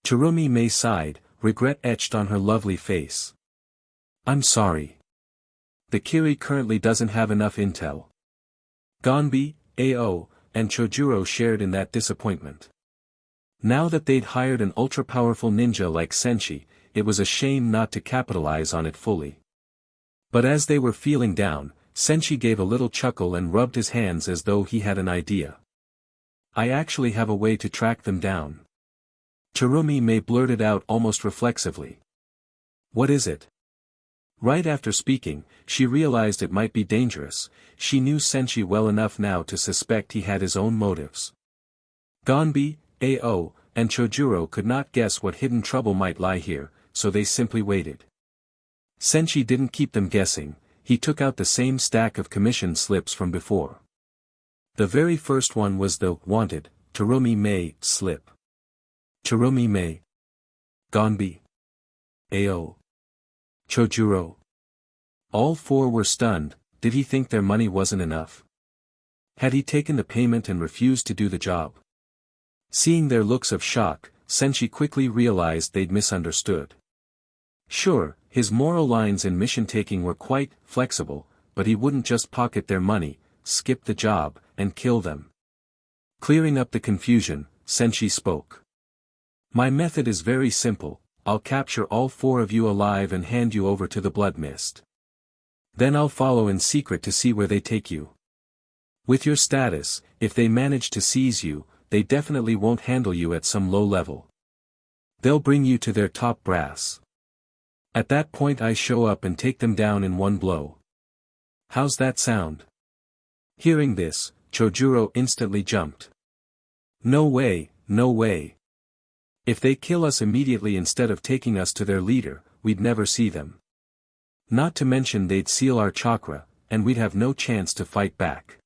Terumi Mei sighed, regret etched on her lovely face. I'm sorry. The Kiri currently doesn't have enough intel. Gonbi, Ao, and Chojuro shared in that disappointment. Now that they'd hired an ultra-powerful ninja like Senshi, it was a shame not to capitalize on it fully. But as they were feeling down, Senshi gave a little chuckle and rubbed his hands as though he had an idea. I actually have a way to track them down. Terumi Mei blurted out almost reflexively. What is it? Right after speaking, she realized it might be dangerous. She knew Senshi well enough now to suspect he had his own motives. Gonbi, Ao, and Chojuro could not guess what hidden trouble might lie here, so they simply waited. Senshi didn't keep them guessing, he took out the same stack of commission slips from before. The very first one was the wanted, Terumi Mei, slip. Terumi Mei. Gonbi. Ao. Chojuro. All four were stunned. Did he think their money wasn't enough? Had he taken the payment and refused to do the job? Seeing their looks of shock, Senshi quickly realized they'd misunderstood. Sure, his moral lines in mission-taking were quite flexible, but he wouldn't just pocket their money, skip the job, and kill them. Clearing up the confusion, Senshi spoke. My method is very simple. I'll capture all four of you alive and hand you over to the Blood Mist. Then I'll follow in secret to see where they take you. With your status, if they manage to seize you, they definitely won't handle you at some low level. They'll bring you to their top brass. At that point I show up and take them down in one blow. How's that sound? Hearing this, Chojuro instantly jumped. No way, no way. If they kill us immediately instead of taking us to their leader, we'd never see them. Not to mention they'd seal our chakra, and we'd have no chance to fight back.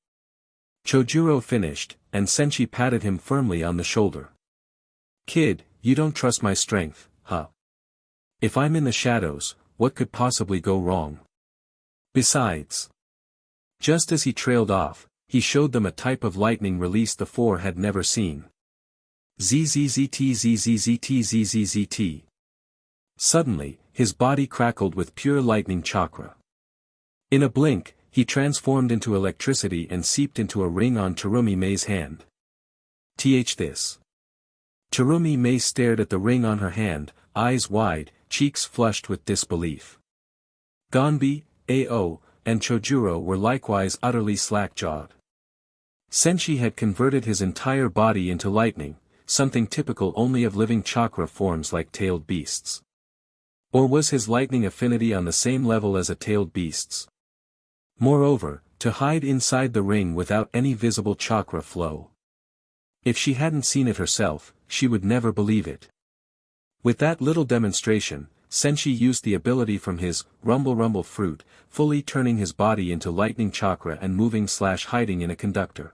Chojuro finished, and Senshi patted him firmly on the shoulder. Kid, you don't trust my strength, huh? If I'm in the shadows, what could possibly go wrong? Besides. Just as he trailed off, he showed them a type of lightning release the four had never seen. ZZZT. Suddenly, his body crackled with pure lightning chakra. In a blink, he transformed into electricity and seeped into a ring on Terumi Mei's hand. This. Terumi Mei stared at the ring on her hand, eyes wide, cheeks flushed with disbelief. Gonbi, Ao, and Chojuro were likewise utterly slack-jawed. Senshi had converted his entire body into lightning, something typical only of living chakra forms like tailed beasts. Or was his lightning affinity on the same level as a tailed beast's? Moreover, to hide inside the ring without any visible chakra flow. If she hadn't seen it herself, she would never believe it. With that little demonstration, Senshi used the ability from his rumble fruit, fully turning his body into lightning chakra and moving/hiding in a conductor.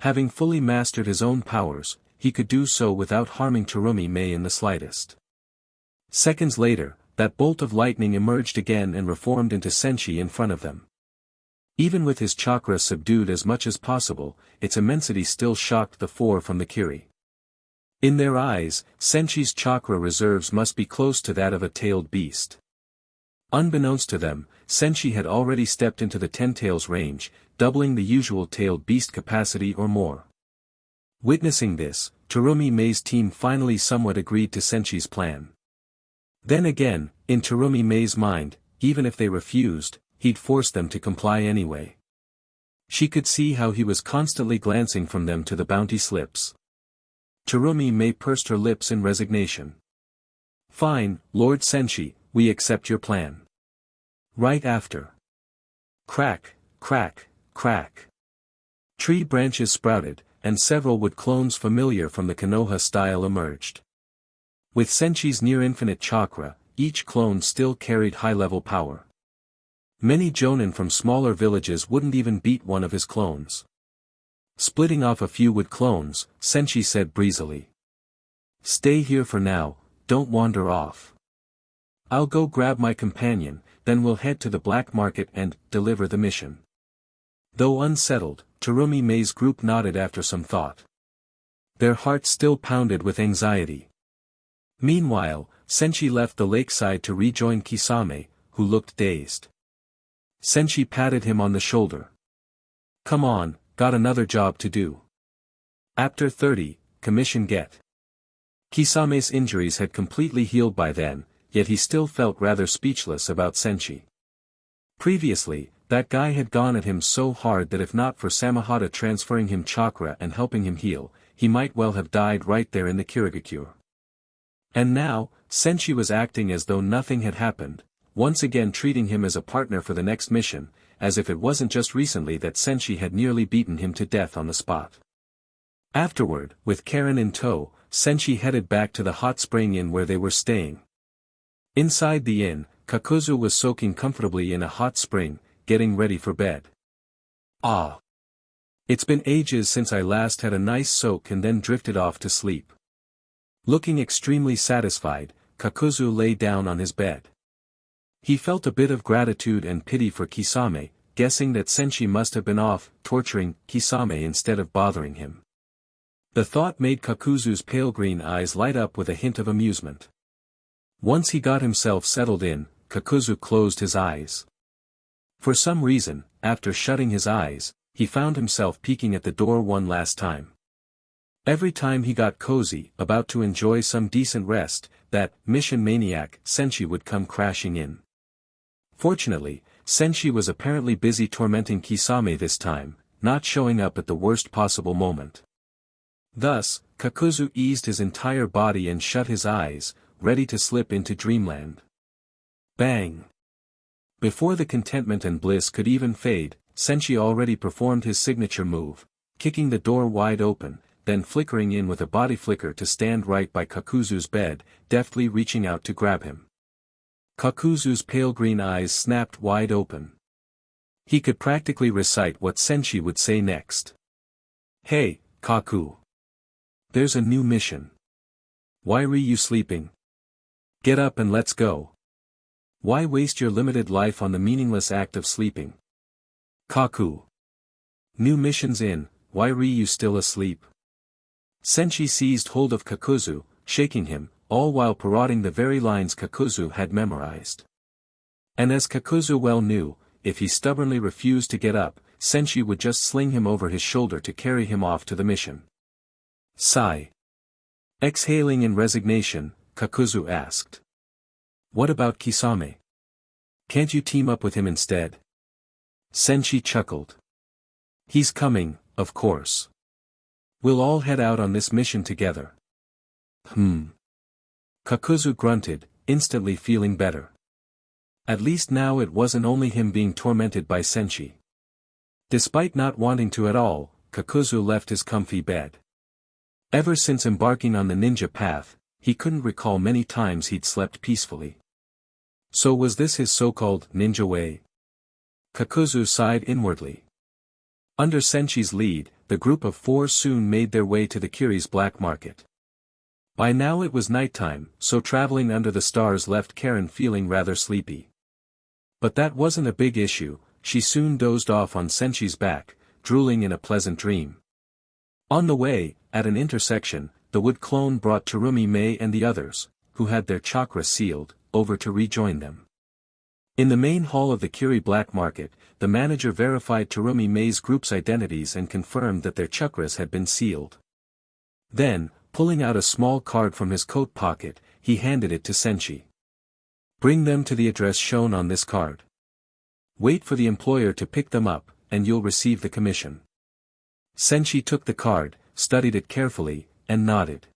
Having fully mastered his own powers, he could do so without harming Terumi Mei in the slightest. Seconds later, that bolt of lightning emerged again and reformed into Senshi in front of them. Even with his chakra subdued as much as possible, its immensity still shocked the four from the Kiri. In their eyes, Senshi's chakra reserves must be close to that of a tailed beast. Unbeknownst to them, Senshi had already stepped into the Ten-Tails range, doubling the usual tailed beast capacity or more. Witnessing this, Terumi Mei's team finally somewhat agreed to Senshi's plan. Then again, in Terumi Mei's mind, even if they refused, he'd force them to comply anyway. She could see how he was constantly glancing from them to the bounty slips. Terumi Mei pursed her lips in resignation. Fine, Lord Senshi, we accept your plan. Right after. Crack, crack, crack. Tree branches sprouted, and several wood clones familiar from the Konoha style emerged. With Senchi's near-infinite chakra, each clone still carried high-level power. Many jonin from smaller villages wouldn't even beat one of his clones. Splitting off a few wood clones, Senchi said breezily. Stay here for now, don't wander off. I'll go grab my companion, then we'll head to the black market and deliver the mission. Though unsettled, Terumi Mei's group nodded after some thought. Their hearts still pounded with anxiety. Meanwhile, Senchi left the lakeside to rejoin Kisame, who looked dazed. Senchi patted him on the shoulder. Come on, got another job to do. After 30, commission get. Kisame's injuries had completely healed by then, yet he still felt rather speechless about Senchi. Previously, that guy had gone at him so hard that if not for Samahata transferring him chakra and helping him heal, he might well have died right there in the Kirigakure. And now, Senchi was acting as though nothing had happened, once again treating him as a partner for the next mission, as if it wasn't just recently that Senchi had nearly beaten him to death on the spot. Afterward, with Karen in tow, Senchi headed back to the hot spring inn where they were staying. Inside the inn, Kakuzu was soaking comfortably in a hot spring, getting ready for bed. Ah! It's been ages since I last had a nice soak and then drifted off to sleep. Looking extremely satisfied, Kakuzu lay down on his bed. He felt a bit of gratitude and pity for Kisame, guessing that Senchi must have been off, torturing Kisame instead of bothering him. The thought made Kakuzu's pale green eyes light up with a hint of amusement. Once he got himself settled in, Kakuzu closed his eyes. For some reason, after shutting his eyes, he found himself peeking at the door one last time. Every time he got cozy, about to enjoy some decent rest, that mission maniac Senchi would come crashing in. Fortunately, Senchi was apparently busy tormenting Kisame this time, not showing up at the worst possible moment. Thus, Kakuzu eased his entire body and shut his eyes, ready to slip into dreamland. Bang! Before the contentment and bliss could even fade, Senchi already performed his signature move, kicking the door wide open, then flickering in with a body flicker to stand right by Kakuzu's bed, deftly reaching out to grab him. Kakuzu's pale green eyes snapped wide open. He could practically recite what Senchi would say next. Hey, Kaku. There's a new mission. Why are you sleeping? Get up and let's go. Why waste your limited life on the meaningless act of sleeping? Kaku. New missions in, why are you still asleep? Senchi seized hold of Kakuzu, shaking him, all while parroting the very lines Kakuzu had memorized. And as Kakuzu well knew, if he stubbornly refused to get up, Senchi would just sling him over his shoulder to carry him off to the mission. Sigh. Exhaling in resignation, Kakuzu asked. What about Kisame? Can't you team up with him instead? Senchi chuckled. He's coming, of course. We'll all head out on this mission together. Kakuzu grunted, instantly feeling better. At least now it wasn't only him being tormented by Senchi. Despite not wanting to at all, Kakuzu left his comfy bed. Ever since embarking on the ninja path, he couldn't recall many times he'd slept peacefully. So was this his so-called ninja way? Kakuzu sighed inwardly. Under Senchi's lead, the group of 4 soon made their way to the Kiri's black market. By now it was nighttime, so traveling under the stars left Karen feeling rather sleepy. But that wasn't a big issue, she soon dozed off on Senchi's back, drooling in a pleasant dream. On the way, at an intersection, the wood clone brought Terumi Mei and the others, who had their chakra sealed, over to rejoin them. In the main hall of the Kiri black market, the manager verified Terumi Mei's group's identities and confirmed that their chakras had been sealed. Then, pulling out a small card from his coat pocket, he handed it to Senchi. Bring them to the address shown on this card. Wait for the employer to pick them up, and you'll receive the commission. Senchi took the card, studied it carefully, and nodded.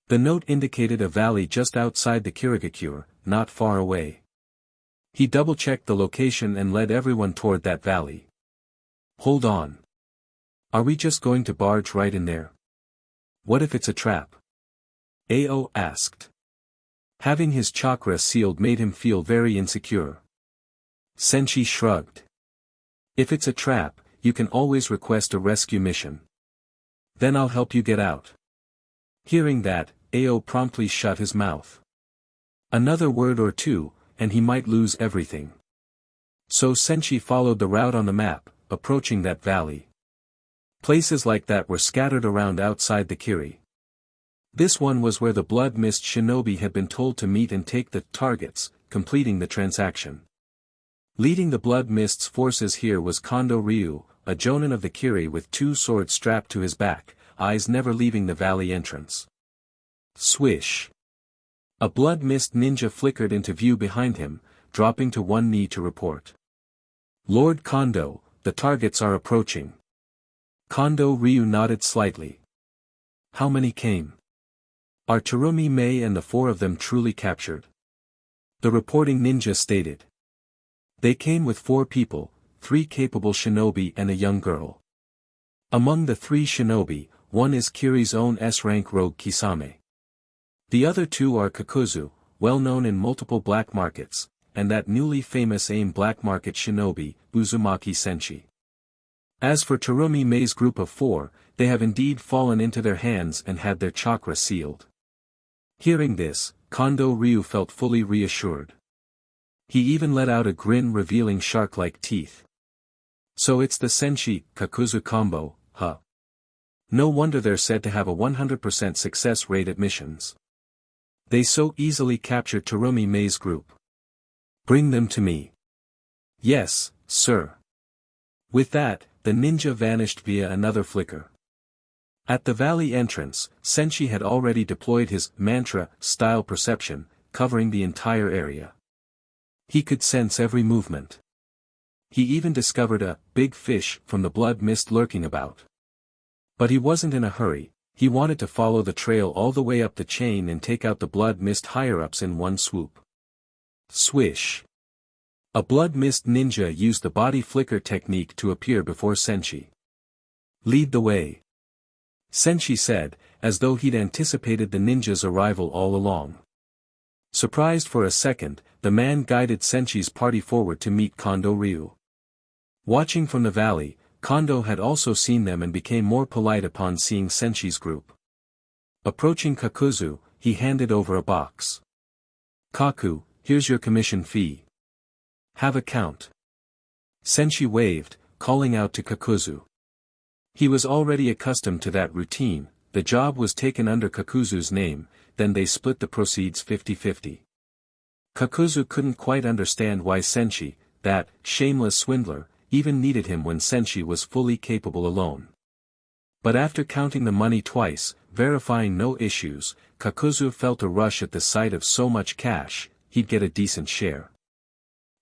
The note indicated a valley just outside the Kirigakure, not far away. He double-checked the location and led everyone toward that valley. Hold on. Are we just going to barge right in there? What if it's a trap? Ao asked. Having his chakra sealed made him feel very insecure. Senshi shrugged. If it's a trap, you can always request a rescue mission. Then I'll help you get out. Hearing that, Ao promptly shut his mouth. Another word or two, and he might lose everything. So Senshi followed the route on the map, approaching that valley. Places like that were scattered around outside the Kiri. This one was where the Blood Mist shinobi had been told to meet and take the targets, completing the transaction. Leading the Blood Mist's forces here was Kondo Ryu, a jonin of the Kiri with 2 swords strapped to his back, eyes never leaving the valley entrance. Swish! A Blood Mist ninja flickered into view behind him, dropping to one knee to report. Lord Kondo, the targets are approaching. Kondo Ryu nodded slightly. How many came? Are Terumi Mei and the 4 of them truly captured? The reporting ninja stated. They came with 4 people, 3 capable shinobi and a young girl. Among the 3 shinobi, one is Kiri's own S-rank rogue Kisame. The other 2 are Kakuzu, well known in multiple black markets, and that newly famous AIM black market shinobi, Uzumaki Senshi. As for Terumi Mei's group of 4, they have indeed fallen into their hands and had their chakra sealed. Hearing this, Kondo Ryu felt fully reassured. He even let out a grin revealing shark-like teeth. So it's the Senshi, Kakuzu combo, huh? No wonder they're said to have a 100% success rate at missions. They so easily captured Terumi Mei's group. Bring them to me. Yes, sir. With that, the ninja vanished via another flicker. At the valley entrance, Senshi had already deployed his mantra-style perception, covering the entire area. He could sense every movement. He even discovered a big fish from the Blood Mist lurking about. But he wasn't in a hurry, he wanted to follow the trail all the way up the chain and take out the Blood Mist higher-ups in one swoop. Swish! A Blood Mist ninja used the body flicker technique to appear before Senshi. Lead the way. Senshi said, as though he'd anticipated the ninja's arrival all along. Surprised for a second, the man guided Senshi's party forward to meet Kondo Ryu. Watching from the valley, Kondo had also seen them and became more polite upon seeing Senshi's group. Approaching Kakuzu, he handed over a box. Kaku, here's your commission fee. Have a count. Senshi waved, calling out to Kakuzu. He was already accustomed to that routine, the job was taken under Kakuzu's name, then they split the proceeds 50-50. Kakuzu couldn't quite understand why Senshi, that shameless swindler, even needed him when Senshi was fully capable alone. But after counting the money twice, verifying no issues, Kakuzu felt a rush at the sight of so much cash, he'd get a decent share.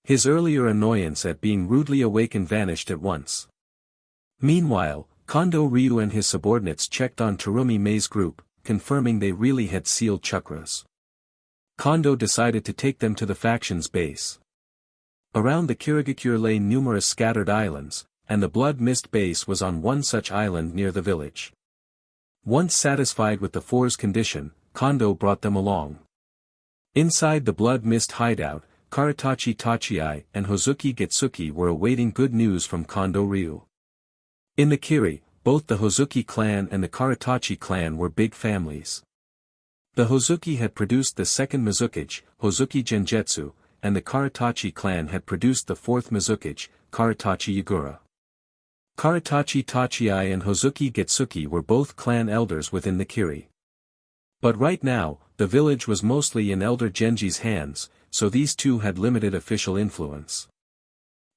His earlier annoyance at being rudely awakened vanished at once. Meanwhile, Kondo Ryu and his subordinates checked on Terumi Mei's group, confirming they really had sealed chakras. Kondo decided to take them to the faction's base. Around the Kirigakure lay numerous scattered islands, and the Blood Mist base was on one such island near the village. Once satisfied with the 4's condition, Kondo brought them along. Inside the Blood Mist hideout, Karatachi Tachiai and Hozuki Getsuki were awaiting good news from Kondo Ryu. In the Kiri, both the Hozuki clan and the Karatachi clan were big families. The Hozuki had produced the 2nd Mizukage, Hozuki Genjetsu, and the Karatachi clan had produced the 4th Mizukage, Karatachi Yagura. Karatachi Tachiai and Hozuki Getsuki were both clan elders within the Kiri. But right now, the village was mostly in Elder Genji's hands, so these two had limited official influence.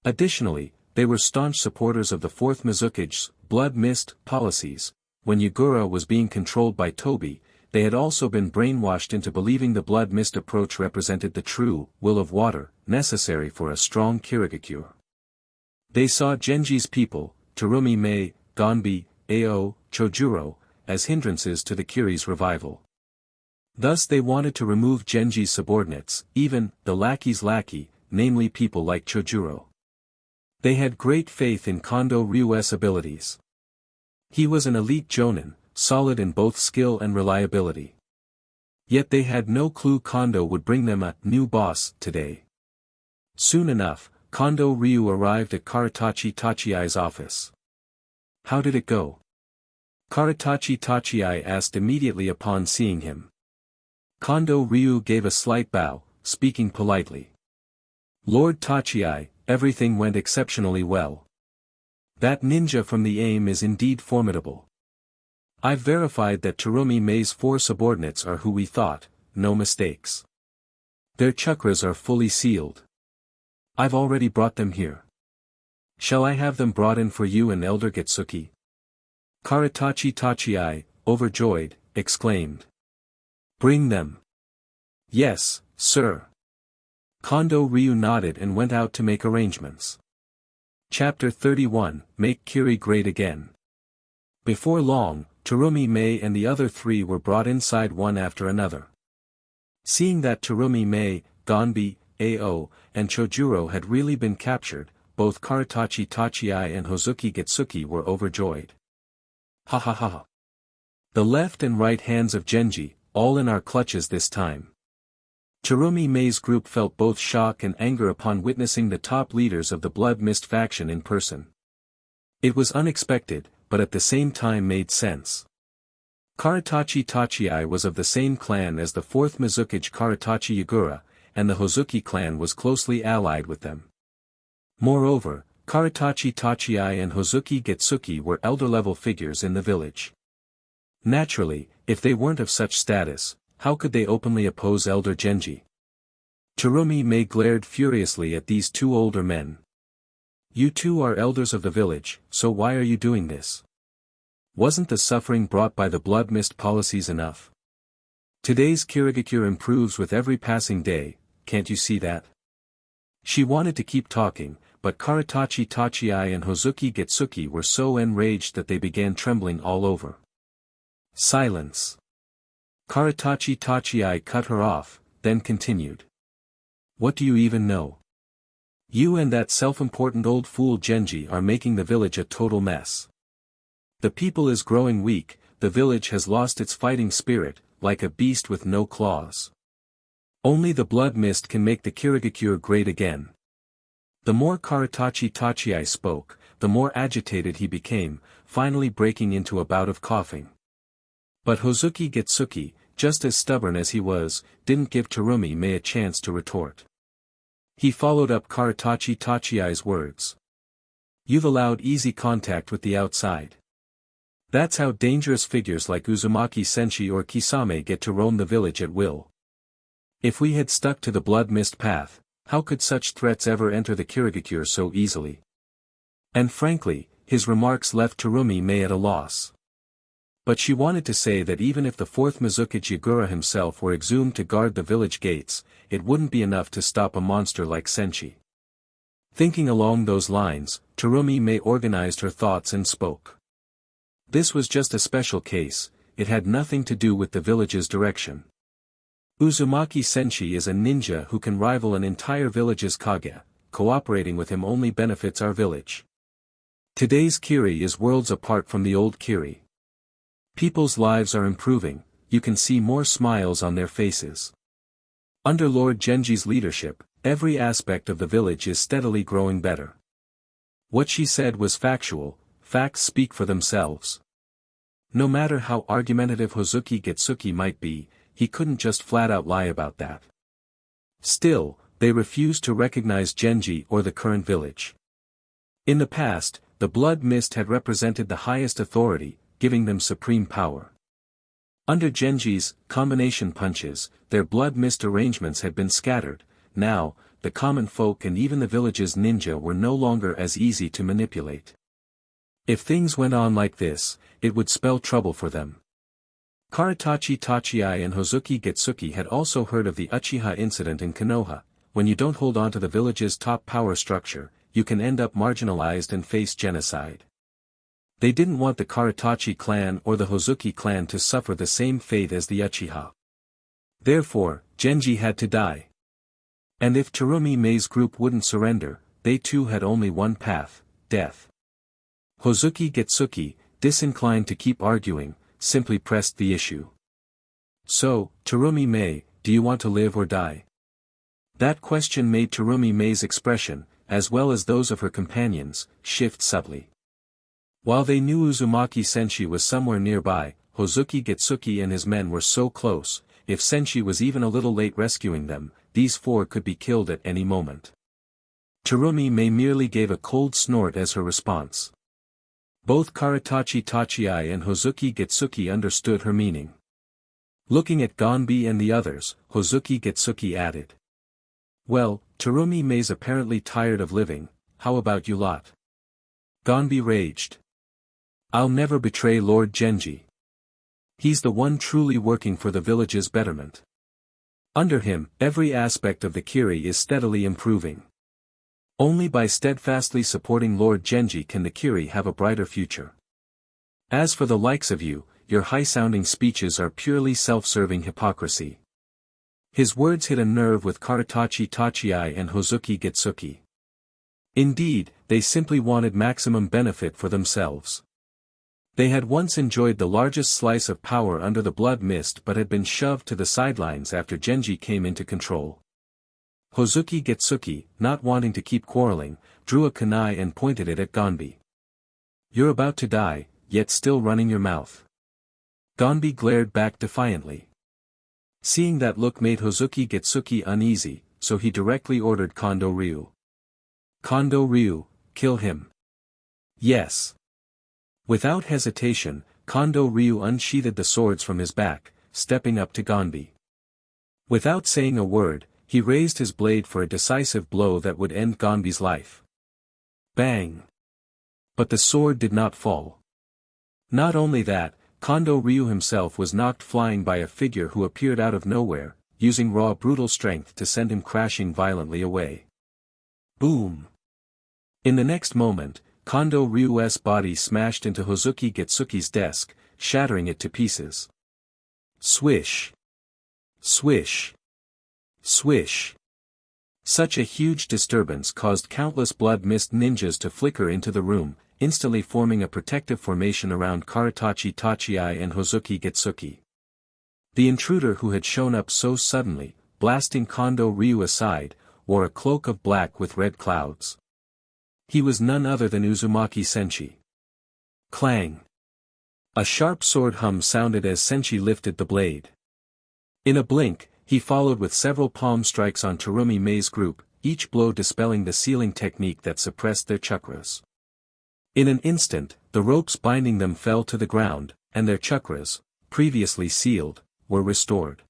Additionally, they were staunch supporters of the 4th Mizukage's Blood Mist policies. When Yagura was being controlled by Tobi, they had also been brainwashed into believing the Blood Mist approach represented the true will of water, necessary for a strong Kirigakure. They saw Genji's people, Terumi Mei, Gonbi, Ao, Chojuro, as hindrances to the Kiri's revival. Thus they wanted to remove Genji's subordinates, even the lackey's lackey, namely people like Chojuro. They had great faith in Kondo Ryu's abilities. He was an elite jonin, solid in both skill and reliability. Yet they had no clue Kondo would bring them a new boss today. Soon enough, Kondo Ryu arrived at Karatachi Tachiai's office. How did it go? Karatachi Tachiai asked immediately upon seeing him. Kondo Ryu gave a slight bow, speaking politely. Lord Tachiai, everything went exceptionally well. That ninja from the AIM is indeed formidable. I've verified that Terumi Mei's 4 subordinates are who we thought, no mistakes. Their chakras are fully sealed. I've already brought them here. Shall I have them brought in for you and Elder Getsuki? Karatachi Tachiai, overjoyed, exclaimed. Bring them. Yes, sir. Kondo Ryu nodded and went out to make arrangements. Chapter 31, Make Kiri Great Again. Before long, Terumi Mei and the other 3 were brought inside one after another. Seeing that Terumi Mei, Gonbi, Ao, and Chojuro had really been captured, both Karatachi Tachiai and Hozuki Getsuki were overjoyed. Ha ha ha. The left and right hands of Genji, all in our clutches this time. Terumi Mei's group felt both shock and anger upon witnessing the top leaders of the Blood Mist faction in person. It was unexpected, but at the same time made sense. Karatachi Tachiai was of the same clan as the 4th Mizukage Karatachi Yagura, and the Hozuki clan was closely allied with them. Moreover, Karatachi Tachiai and Hozuki Getsuki were elder-level figures in the village. Naturally, if they weren't of such status, how could they openly oppose Elder Genji? Terumi Mei glared furiously at these 2 older men. You 2 are elders of the village, so why are you doing this? Wasn't the suffering brought by the Blood Mist policies enough? Today's Kirigakure improves with every passing day, can't you see that? She wanted to keep talking, but Karatachi Tachiai and Hozuki Getsuki were so enraged that they began trembling all over. Silence. Karatachi Tachiai cut her off, then continued. What do you even know? You and that self-important old fool Genji are making the village a total mess. The people is growing weak, the village has lost its fighting spirit, like a beast with no claws. Only the Blood Mist can make the Kirigakure great again. The more Karatachi Tachiai spoke, the more agitated he became, finally breaking into a bout of coughing. But Hozuki Getsuki, just as stubborn as he was, didn't give Terumi Mei a chance to retort. He followed up Karatachi Tachiai's words. You've allowed easy contact with the outside. That's how dangerous figures like Uzumaki Senshi or Kisame get to roam the village at will. If we had stuck to the Blood Mist path, how could such threats ever enter the Kirigakure so easily? And frankly, his remarks left Terumi Mei at a loss. But she wanted to say that even if the 4th Mizukage Yagura himself were exhumed to guard the village gates, it wouldn't be enough to stop a monster like Senshi. Thinking along those lines, Terumi Mei organized her thoughts and spoke. This was just a special case, it had nothing to do with the village's direction. Uzumaki Senshi is a ninja who can rival an entire village's Kage, cooperating with him only benefits our village. Today's Kiri is worlds apart from the old Kiri. People's lives are improving, you can see more smiles on their faces. Under Lord Genji's leadership, every aspect of the village is steadily growing better. What she said was factual, facts speak for themselves. No matter how argumentative Hozuki Getsuki might be, he couldn't just flat out lie about that. Still, they refused to recognize Genji or the current village. In the past, the Blood Mist had represented the highest authority, giving them supreme power. Under Genji's combination punches, their Blood Mist arrangements had been scattered. Now, the common folk and even the village's ninja were no longer as easy to manipulate. If things went on like this, it would spell trouble for them. Karatachi Tachiai and Hozuki Getsuki had also heard of the Uchiha incident in Konoha. When you don't hold on to the village's top power structure, you can end up marginalized and face genocide. They didn't want the Karatachi clan or the Hozuki clan to suffer the same fate as the Uchiha. Therefore, Genji had to die. And if Terumi Mei's group wouldn't surrender, they too had only one path, death. Hozuki Getsuki, disinclined to keep arguing, simply pressed the issue. So, Terumi Mei, do you want to live or die? That question made Terumi Mei's expression, as well as those of her companions, shift subtly. While they knew Uzumaki Senshi was somewhere nearby, Hozuki Getsuki and his men were so close, if Senshi was even a little late rescuing them, these four could be killed at any moment. Terumi Mei merely gave a cold snort as her response. Both Karatachi Tachiai and Hozuki Getsuki understood her meaning. Looking at Gonbi and the others, Hozuki Getsuki added. Well, Terumi Mei's apparently tired of living, how about you lot? Gonbi raged. I'll never betray Lord Genji. He's the one truly working for the village's betterment. Under him, every aspect of the Kiri is steadily improving. Only by steadfastly supporting Lord Genji can the Kiri have a brighter future. As for the likes of you, your high-sounding speeches are purely self-serving hypocrisy. His words hit a nerve with Karatachi Tachiai and Hozuki Getsuki. Indeed, they simply wanted maximum benefit for themselves. They had once enjoyed the largest slice of power under the blood mist but had been shoved to the sidelines after Genji came into control. Hozuki Getsuki, not wanting to keep quarreling, drew a kunai and pointed it at Gonbi. You're about to die, yet still running your mouth. Gonbi glared back defiantly. Seeing that look made Hozuki Getsuki uneasy, so he directly ordered Kondo Ryu. Kondo Ryu, kill him. Yes. Without hesitation, Kondo Ryu unsheathed the swords from his back, stepping up to Gonbi. Without saying a word, he raised his blade for a decisive blow that would end Gonbi's life. Bang! But the sword did not fall. Not only that, Kondo Ryu himself was knocked flying by a figure who appeared out of nowhere, using raw brutal strength to send him crashing violently away. Boom! In the next moment, Kondo Ryu's body smashed into Hozuki Getsuki's desk, shattering it to pieces. Swish! Swish! Swish! Such a huge disturbance caused countless blood mist ninjas to flicker into the room, instantly forming a protective formation around Karatachi Tachiai and Hozuki Getsuki. The intruder who had shown up so suddenly, blasting Kondo Ryu aside, wore a cloak of black with red clouds. He was none other than Uzumaki Senshi. Clang! A sharp sword hum sounded as Senshi lifted the blade. In a blink, he followed with several palm strikes on Terumi Mei's group, each blow dispelling the sealing technique that suppressed their chakras. In an instant, the ropes binding them fell to the ground, and their chakras, previously sealed, were restored.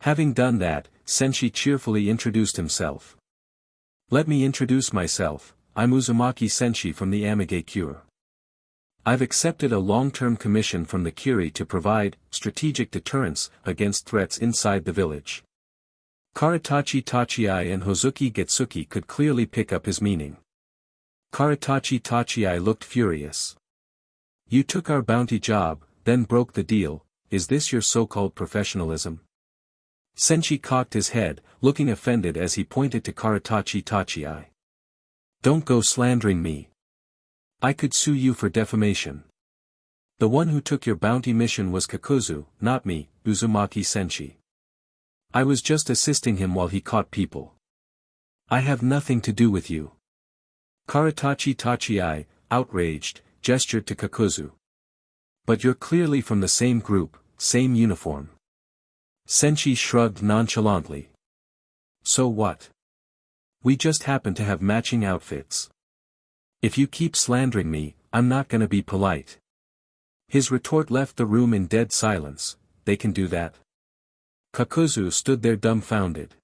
Having done that, Senshi cheerfully introduced himself. Let me introduce myself, I'm Uzumaki Senshi from the Amage Cure. I've accepted a long-term commission from the Kiri to provide strategic deterrence against threats inside the village. Karatachi Tachiai and Hozuki Getsuki could clearly pick up his meaning. Karatachi Tachiai looked furious. You took our bounty job, then broke the deal, is this your so-called professionalism? Senshi cocked his head, looking offended as he pointed to Karatachi Tachiai. Don't go slandering me. I could sue you for defamation. The one who took your bounty mission was Kakuzu, not me, Uzumaki Senshi. I was just assisting him while he caught people. I have nothing to do with you. Karatachi Tachiai, outraged, gestured to Kakuzu. But you're clearly from the same group, same uniform. Senshi shrugged nonchalantly. So what? We just happen to have matching outfits. If you keep slandering me, I'm not gonna be polite. His retort left the room in dead silence. They can do that. Kakuzu stood there dumbfounded.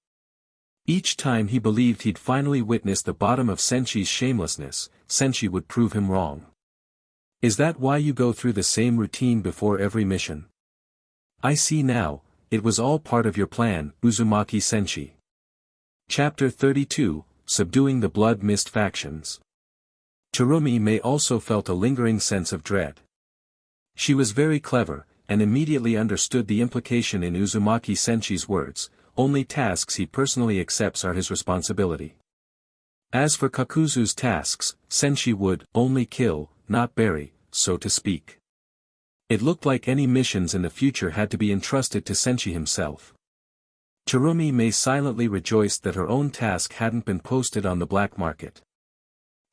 Each time he believed he'd finally witnessed the bottom of Senshi's shamelessness, Senshi would prove him wrong. Is that why you go through the same routine before every mission? I see now, it was all part of your plan, Uzumaki Senshi. Chapter 32, Subduing the Blood Mist Factions. Terumi Mei also felt a lingering sense of dread. She was very clever, and immediately understood the implication in Uzumaki Senshi's words: only tasks he personally accepts are his responsibility. As for Kakuzu's tasks, Senshi would only kill, not bury, so to speak. It looked like any missions in the future had to be entrusted to Senshi himself. Terumi Mei silently rejoiced that her own task hadn't been posted on the black market.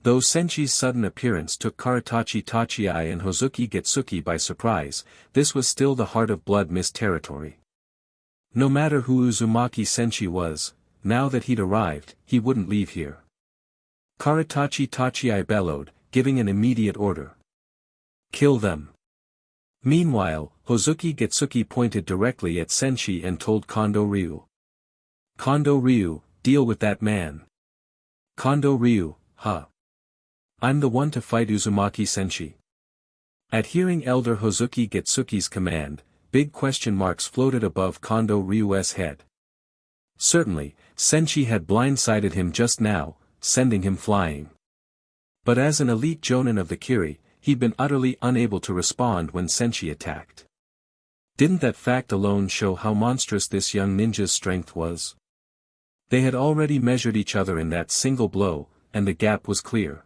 Though Senshi's sudden appearance took Karatachi Tachiai and Hozuki Getsuki by surprise, this was still the Heart of Blood Mist territory. No matter who Uzumaki Senshi was, now that he'd arrived, he wouldn't leave here. Karatachi Tachiai bellowed, giving an immediate order. Kill them. Meanwhile, Hozuki Getsuki pointed directly at Senshi and told Kondo Ryu. Kondo Ryu, deal with that man. Kondo Ryu, huh? I'm the one to fight Uzumaki Senshi. At hearing Elder Hozuki Getsuki's command, big question marks floated above Kondo Ryu's head. Certainly, Senshi had blindsided him just now, sending him flying. But as an elite jonin of the Kiri, he'd been utterly unable to respond when Senshi attacked. Didn't that fact alone show how monstrous this young ninja's strength was? They had already measured each other in that single blow, and the gap was clear.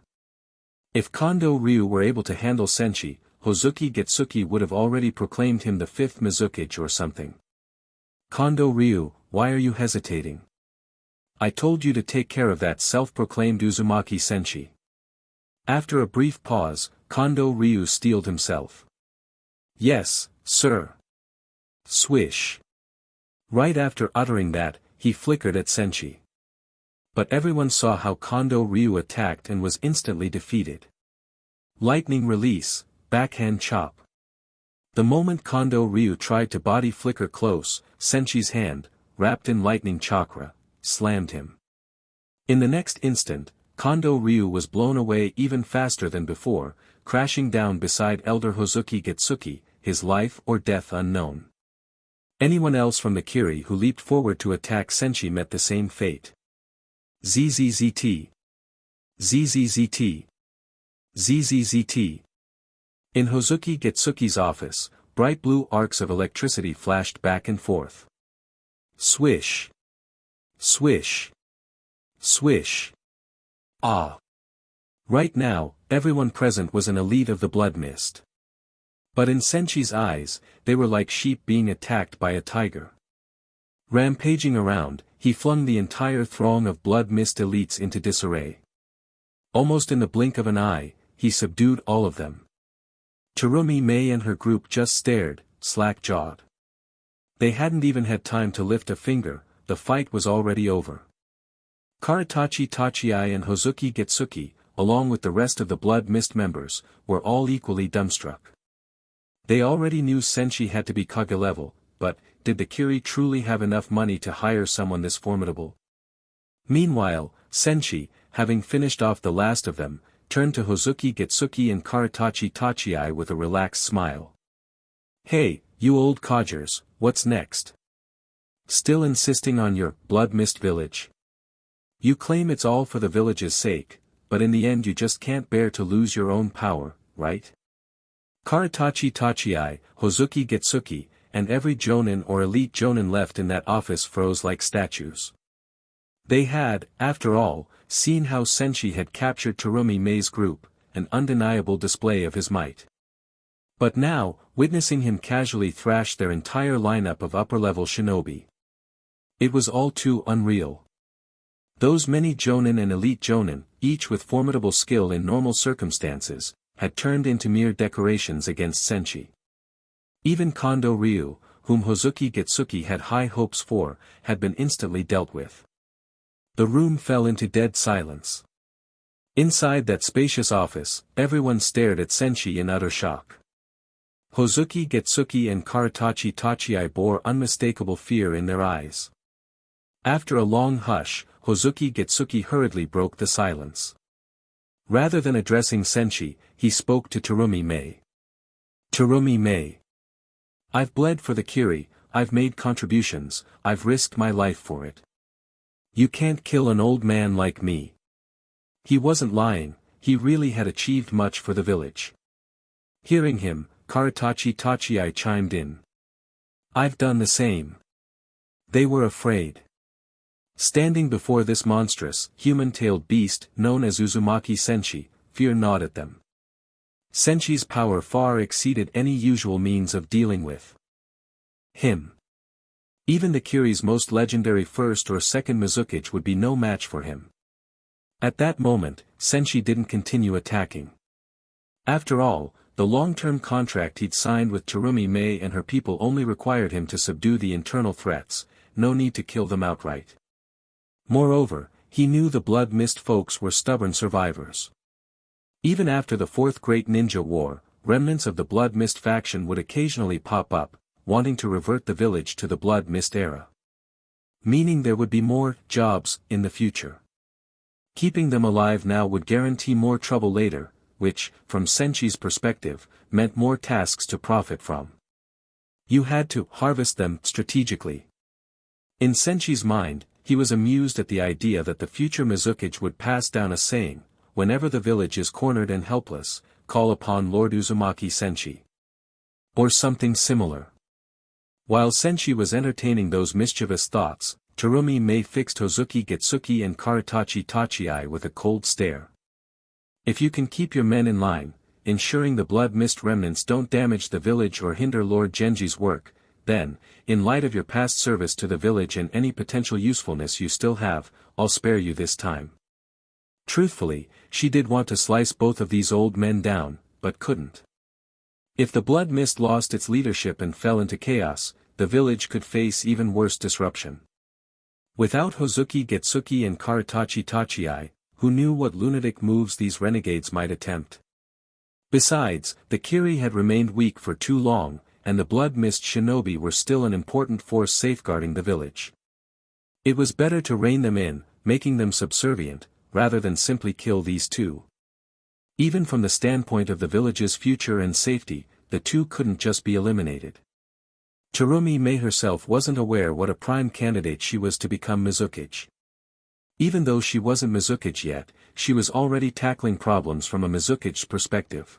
If Kondo Ryu were able to handle Senshi, Hozuki Getsuki would have already proclaimed him the fifth Mizukage or something. Kondo Ryu, why are you hesitating? I told you to take care of that self-proclaimed Uzumaki Senshi. After a brief pause, Kondo Ryu steeled himself. Yes, sir. Swish. Right after uttering that, he flickered at Senshi. But everyone saw how Kondo Ryu attacked and was instantly defeated. Lightning release, backhand chop. The moment Kondo Ryu tried to body flicker close, Senshi's hand, wrapped in lightning chakra, slammed him. In the next instant, Kondo Ryu was blown away even faster than before, crashing down beside Elder Hozuki Getsuki, his life or death unknown. Anyone else from the Kiri who leaped forward to attack Senshi met the same fate. ZZZT. ZZZT. ZZZT. In Hozuki Getsuki's office, bright blue arcs of electricity flashed back and forth. Swish. Swish. Swish. Ah. Right now, everyone present was an elite of the blood mist. But in Senshi's eyes, they were like sheep being attacked by a tiger. Rampaging around, he flung the entire throng of blood mist elites into disarray. Almost in the blink of an eye, he subdued all of them. Terumi Mei and her group just stared, slack-jawed. They hadn't even had time to lift a finger, the fight was already over. Karatachi Tachiai and Hozuki Getsuki, along with the rest of the blood mist members, were all equally dumbstruck. They already knew Senshi had to be Kage level, but, did the Kiri truly have enough money to hire someone this formidable? Meanwhile, Senshi, having finished off the last of them, turned to Hozuki Getsuki and Karatachi Tachiai with a relaxed smile. Hey, you old codgers, what's next? Still insisting on your blood mist village? You claim it's all for the village's sake, but in the end you just can't bear to lose your own power, right? Karatachi Tachiai, Hozuki Getsuki, and every jonin or elite jonin left in that office froze like statues. They had, after all, seen how Senshi had captured Terumi Mei's group, an undeniable display of his might. But now, witnessing him casually thrash their entire lineup of upper-level shinobi. It was all too unreal. Those many jonin and elite jonin, each with formidable skill in normal circumstances, had turned into mere decorations against Senshi. Even Kondo Ryu, whom Hozuki Getsuki had high hopes for, had been instantly dealt with. The room fell into dead silence. Inside that spacious office, everyone stared at Senshi in utter shock. Hozuki Getsuki and Karatachi Tachiai bore unmistakable fear in their eyes. After a long hush, Hozuki Getsuki hurriedly broke the silence. Rather than addressing Senshi, he spoke to Terumi Mei. Terumi Mei. I've bled for the Kiri, I've made contributions, I've risked my life for it. You can't kill an old man like me. He wasn't lying, he really had achieved much for the village. Hearing him, Karatachi Tachiai chimed in. I've done the same. They were afraid. Standing before this monstrous, human-tailed beast known as Uzumaki Senshi, fear gnawed at them. Senshi's power far exceeded any usual means of dealing with him. Even the Kiri's most legendary first or second Mizukichi would be no match for him. At that moment, Senshi didn't continue attacking. After all, the long-term contract he'd signed with Terumi Mei and her people only required him to subdue the internal threats, no need to kill them outright. Moreover, he knew the Blood Mist folks were stubborn survivors. Even after the Fourth Great Ninja War, remnants of the Blood Mist faction would occasionally pop up, wanting to revert the village to the Blood Mist era. Meaning there would be more jobs in the future. Keeping them alive now would guarantee more trouble later, which, from Senshi's perspective, meant more tasks to profit from. You had to harvest them strategically. In Senshi's mind, he was amused at the idea that the future Mizukichi would pass down a saying, whenever the village is cornered and helpless, call upon Lord Uzumaki Senshi. Or something similar. While Senshi was entertaining those mischievous thoughts, Terumi Mei fixed Hozuki Getsuki and Karatachi Tachiai with a cold stare. If you can keep your men in line, ensuring the Blood Mist remnants don't damage the village or hinder Lord Genji's work, then, in light of your past service to the village and any potential usefulness you still have, I'll spare you this time. Truthfully, she did want to slice both of these old men down, but couldn't. If the Blood Mist lost its leadership and fell into chaos, the village could face even worse disruption. Without Hozuki Getsuki and Karatachi Tachiai, who knew what lunatic moves these renegades might attempt? Besides, the Kiri had remained weak for too long, and the Blood Mist shinobi were still an important force safeguarding the village. It was better to rein them in, making them subservient, rather than simply kill these two. Even from the standpoint of the village's future and safety, the two couldn't just be eliminated. Terumi Mei herself wasn't aware what a prime candidate she was to become Mizukichi. Even though she wasn't Mizukichi yet, she was already tackling problems from a Mizukichi's perspective.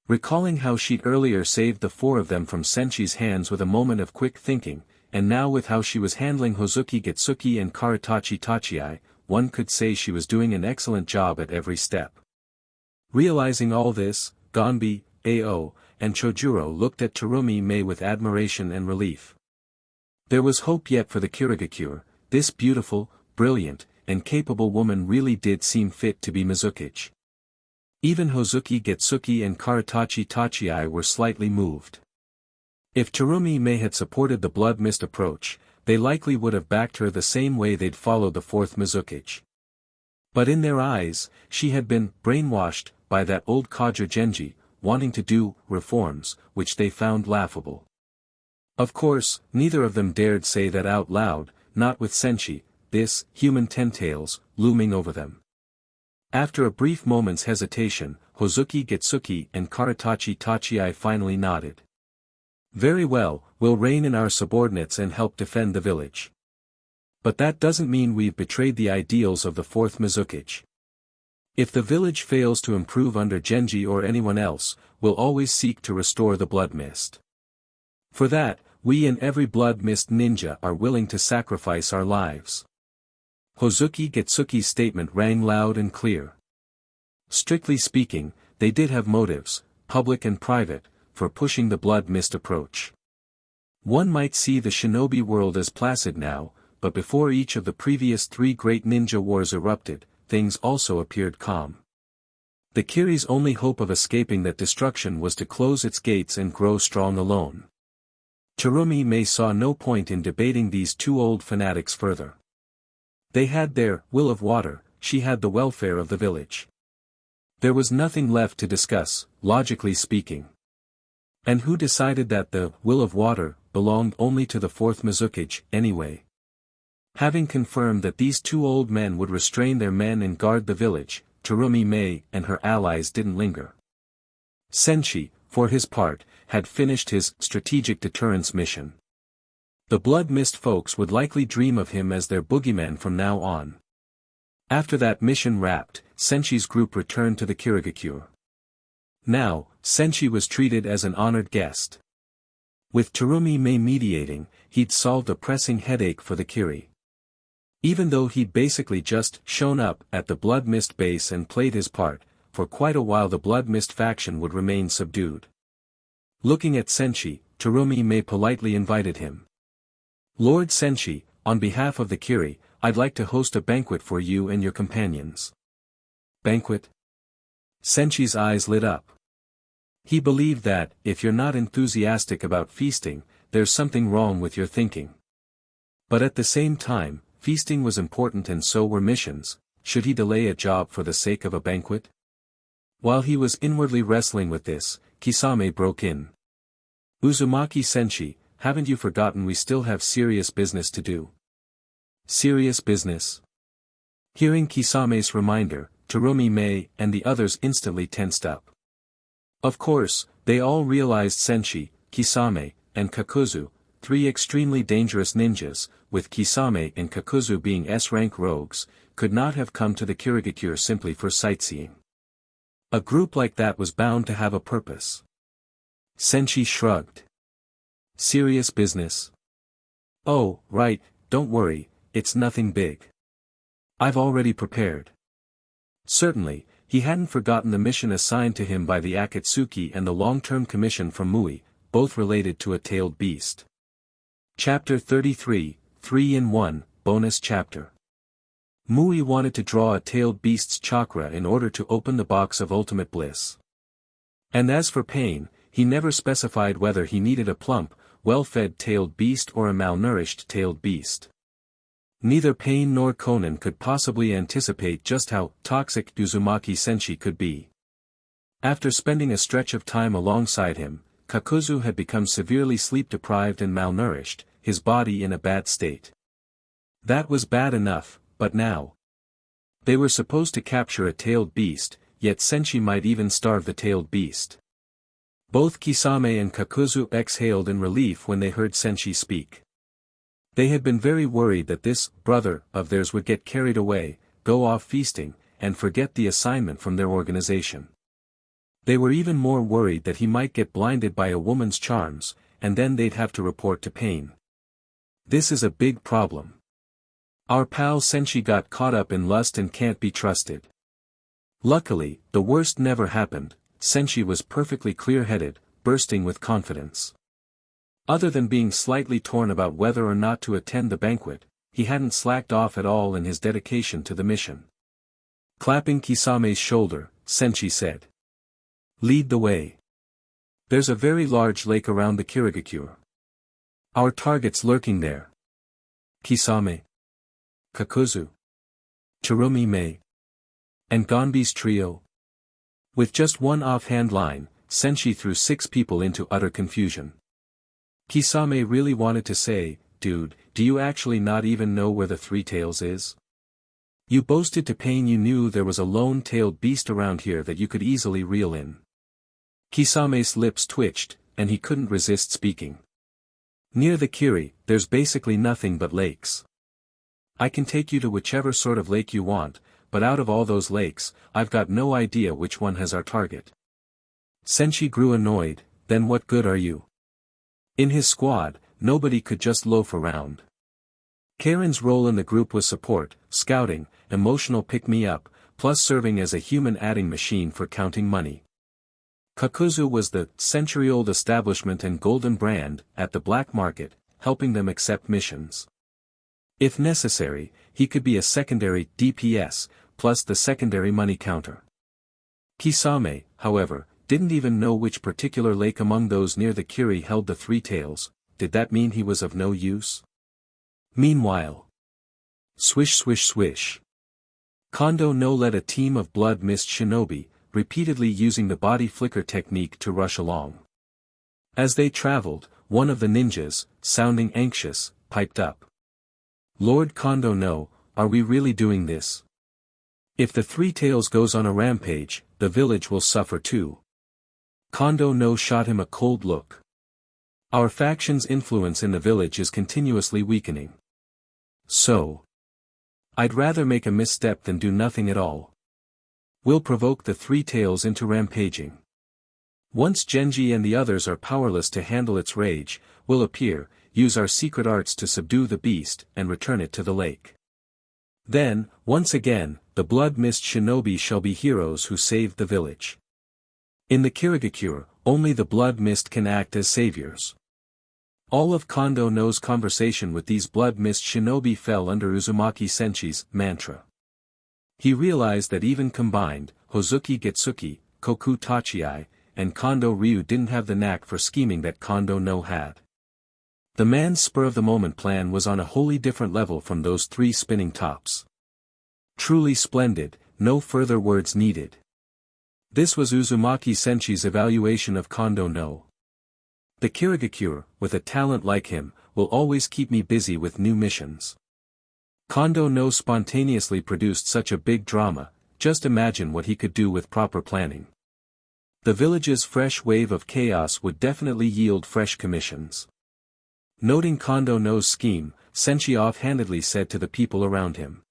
Recalling how she'd earlier saved the four of them from Senshi's hands with a moment of quick thinking, and now with how she was handling Hozuki Getsuki and Karatachi Tachiai, one could say she was doing an excellent job at every step. Realizing all this, Gonbi, Ao, and Chojuro looked at Terumi Mei with admiration and relief. There was hope yet for the Kirigakure. This beautiful, brilliant, and capable woman really did seem fit to be Mizukichi. Even Hozuki Getsuki and Karatachi Tachiai were slightly moved. If Terumi Mei had supported the Blood Mist approach, they likely would have backed her the same way they'd followed the fourth Mizukichi. But in their eyes, she had been brainwashed by that old Kaja Genji, wanting to do reforms, which they found laughable. Of course, neither of them dared say that out loud, not with Senshi, this human ten-tails, looming over them. After a brief moment's hesitation, Hozuki Getsuki and Karatachi Tachiai finally nodded. Very well, we'll rein in our subordinates and help defend the village. But that doesn't mean we've betrayed the ideals of the fourth Mizukichi. If the village fails to improve under Genji or anyone else, we'll always seek to restore the Blood Mist. For that, we and every Blood Mist ninja are willing to sacrifice our lives. Hozuki Getsuki's statement rang loud and clear. Strictly speaking, they did have motives, public and private, for pushing the Blood Mist approach. One might see the shinobi world as placid now, but before each of the previous three great ninja wars erupted, things also appeared calm. The Kiri's only hope of escaping that destruction was to close its gates and grow strong alone. Terumi Mei saw no point in debating these two old fanatics further. They had their will of water, she had the welfare of the village. There was nothing left to discuss, logically speaking. And who decided that the will of water belonged only to the fourth Mizukichi, anyway? Having confirmed that these two old men would restrain their men and guard the village, Terumi Mei and her allies didn't linger. Senshi, for his part, had finished his strategic deterrence mission. The Blood Mist folks would likely dream of him as their boogeyman from now on. After that mission wrapped, Senshi's group returned to the Kirigakure. Now, Senshi was treated as an honored guest. With Terumi Mei mediating, he'd solved a pressing headache for the Kiri. Even though he'd basically just shown up at the Blood Mist base and played his part, for quite a while the Blood Mist faction would remain subdued. Looking at Senshi, Terumi Mei politely invited him. Lord Senshi, on behalf of the Kiri, I'd like to host a banquet for you and your companions. Banquet? Senshi's eyes lit up. He believed that, if you're not enthusiastic about feasting, there's something wrong with your thinking. But at the same time, feasting was important and so were missions. Should he delay a job for the sake of a banquet? While he was inwardly wrestling with this, Kisame broke in. Uzumaki Senshi, haven't you forgotten we still have serious business to do? Serious business? Hearing Kisame's reminder, Terumi Mei and the others instantly tensed up. Of course, they all realized Senshi, Kisame, and Kakuzu, three extremely dangerous ninjas, with Kisame and Kakuzu being S-rank rogues, could not have come to the Kirigakure simply for sightseeing. A group like that was bound to have a purpose. Senshi shrugged. Serious business? Oh, right, don't worry, it's nothing big. I've already prepared. Certainly, he hadn't forgotten the mission assigned to him by the Akatsuki and the long-term commission from Mui, both related to a tailed beast. Chapter 33, 3-in-1, Bonus Chapter. Mui wanted to draw a tailed beast's chakra in order to open the box of ultimate bliss. And as for pain, he never specified whether he needed a plump, well-fed tailed beast or a malnourished tailed beast. Neither Pain nor Konan could possibly anticipate just how toxic Uzumaki Senshi could be. After spending a stretch of time alongside him, Kakuzu had become severely sleep-deprived and malnourished, his body in a bad state. That was bad enough, but now. They were supposed to capture a tailed beast, yet Senshi might even starve the tailed beast. Both Kisame and Kakuzu exhaled in relief when they heard Senshi speak. They had been very worried that this brother of theirs would get carried away, go off feasting, and forget the assignment from their organization. They were even more worried that he might get blinded by a woman's charms, and then they'd have to report to Pain. This is a big problem. Our pal Senshi got caught up in lust and can't be trusted. Luckily, the worst never happened. Senshi was perfectly clear-headed, bursting with confidence. Other than being slightly torn about whether or not to attend the banquet, he hadn't slacked off at all in his dedication to the mission. Clapping Kisame's shoulder, Senshi said. Lead the way. There's a very large lake around the Kirigakure. Our target's lurking there. Kisame. Kakuzu. Terumi Mei. And Gonbi's trio. With just one offhand line, Senshi threw 6 people into utter confusion. Kisame really wanted to say, dude, do you actually not even know where the Three Tails is? You boasted to Pain you knew there was a lone-tailed beast around here that you could easily reel in. Kisame's lips twitched, and he couldn't resist speaking. Near the Kiri, there's basically nothing but lakes. I can take you to whichever sort of lake you want, but out of all those lakes, I've got no idea which one has our target. Senshi grew annoyed. Then what good are you? In his squad, nobody could just loaf around. Karen's role in the group was support, scouting, emotional pick-me-up, plus serving as a human adding machine for counting money. Kakuzu was the century-old establishment and golden brand at the black market, helping them accept missions. If necessary, he could be a secondary DPS, plus the secondary money counter. Kisame, however, didn't even know which particular lake among those near the Kiri held the Three Tails. Did that mean he was of no use? Meanwhile. Swish swish swish. Kondo no led a team of Blood Mist shinobi, repeatedly using the body flicker technique to rush along. As they traveled, one of the ninjas, sounding anxious, piped up. Lord Kondo no, are we really doing this? If the Three Tails goes on a rampage, the village will suffer too. Kondo no shot him a cold look. Our faction's influence in the village is continuously weakening. So. I'd rather make a misstep than do nothing at all. We'll provoke the Three Tails into rampaging. Once Genji and the others are powerless to handle its rage, we'll appear, use our secret arts to subdue the beast and return it to the lake. Then, once again, the Blood Mist shinobi shall be heroes who saved the village. In the Kirigakure, only the Blood Mist can act as saviors. All of Kondo No's conversation with these Blood Mist shinobi fell under Uzumaki Senshi's mantra. He realized that even combined, Hozuki Getsuki, Koku Tachiai, and Kondo Ryu didn't have the knack for scheming that Kondo No had. The man's spur-of-the-moment plan was on a wholly different level from those three spinning tops. Truly splendid, no further words needed. This was Uzumaki Senshi's evaluation of Kondo No. The Kirigakure, with a talent like him, will always keep me busy with new missions. Kondo No spontaneously produced such a big drama, just imagine what he could do with proper planning. The village's fresh wave of chaos would definitely yield fresh commissions. Noting Kondo No's scheme, Senshi offhandedly said to the people around him.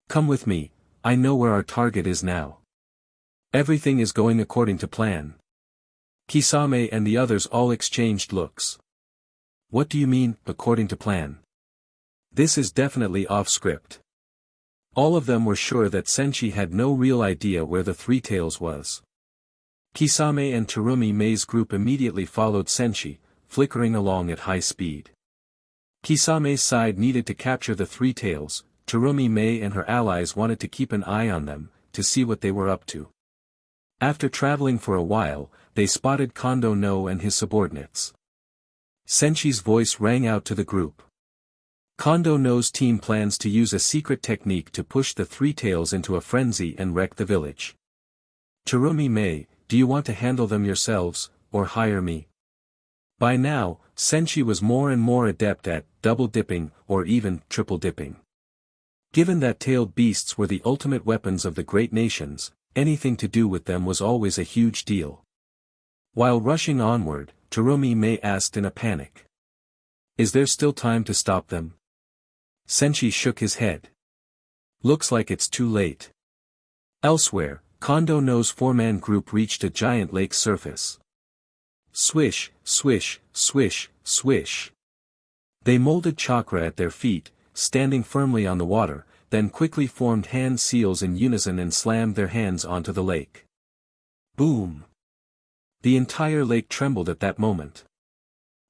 Come with me, I know where our target is now. Everything is going according to plan. Kisame and the others all exchanged looks. What do you mean, according to plan? This is definitely off script. All of them were sure that Senshi had no real idea where the Three Tails was. Kisame and Terumi Mei's group immediately followed Senshi, flickering along at high speed. Kisame's side needed to capture the Three Tails, Terumi Mei and her allies wanted to keep an eye on them, to see what they were up to. After traveling for a while, they spotted Kondo No and his subordinates. Senshi's voice rang out to the group. Kondo No's team plans to use a secret technique to push the Three Tails into a frenzy and wreck the village. Terumi Mei, do you want to handle them yourselves, or hire me? By now, Senshi was more and more adept at double-dipping or even triple-dipping. Given that tailed beasts were the ultimate weapons of the great nations, anything to do with them was always a huge deal. While rushing onward, Terumi Mei asked in a panic. Is there still time to stop them? Senshi shook his head. Looks like it's too late. Elsewhere, Kondo No's four-man group reached a giant lake surface. Swish, swish, swish, swish. They molded chakra at their feet, standing firmly on the water, then quickly formed hand seals in unison and slammed their hands onto the lake. Boom! The entire lake trembled at that moment.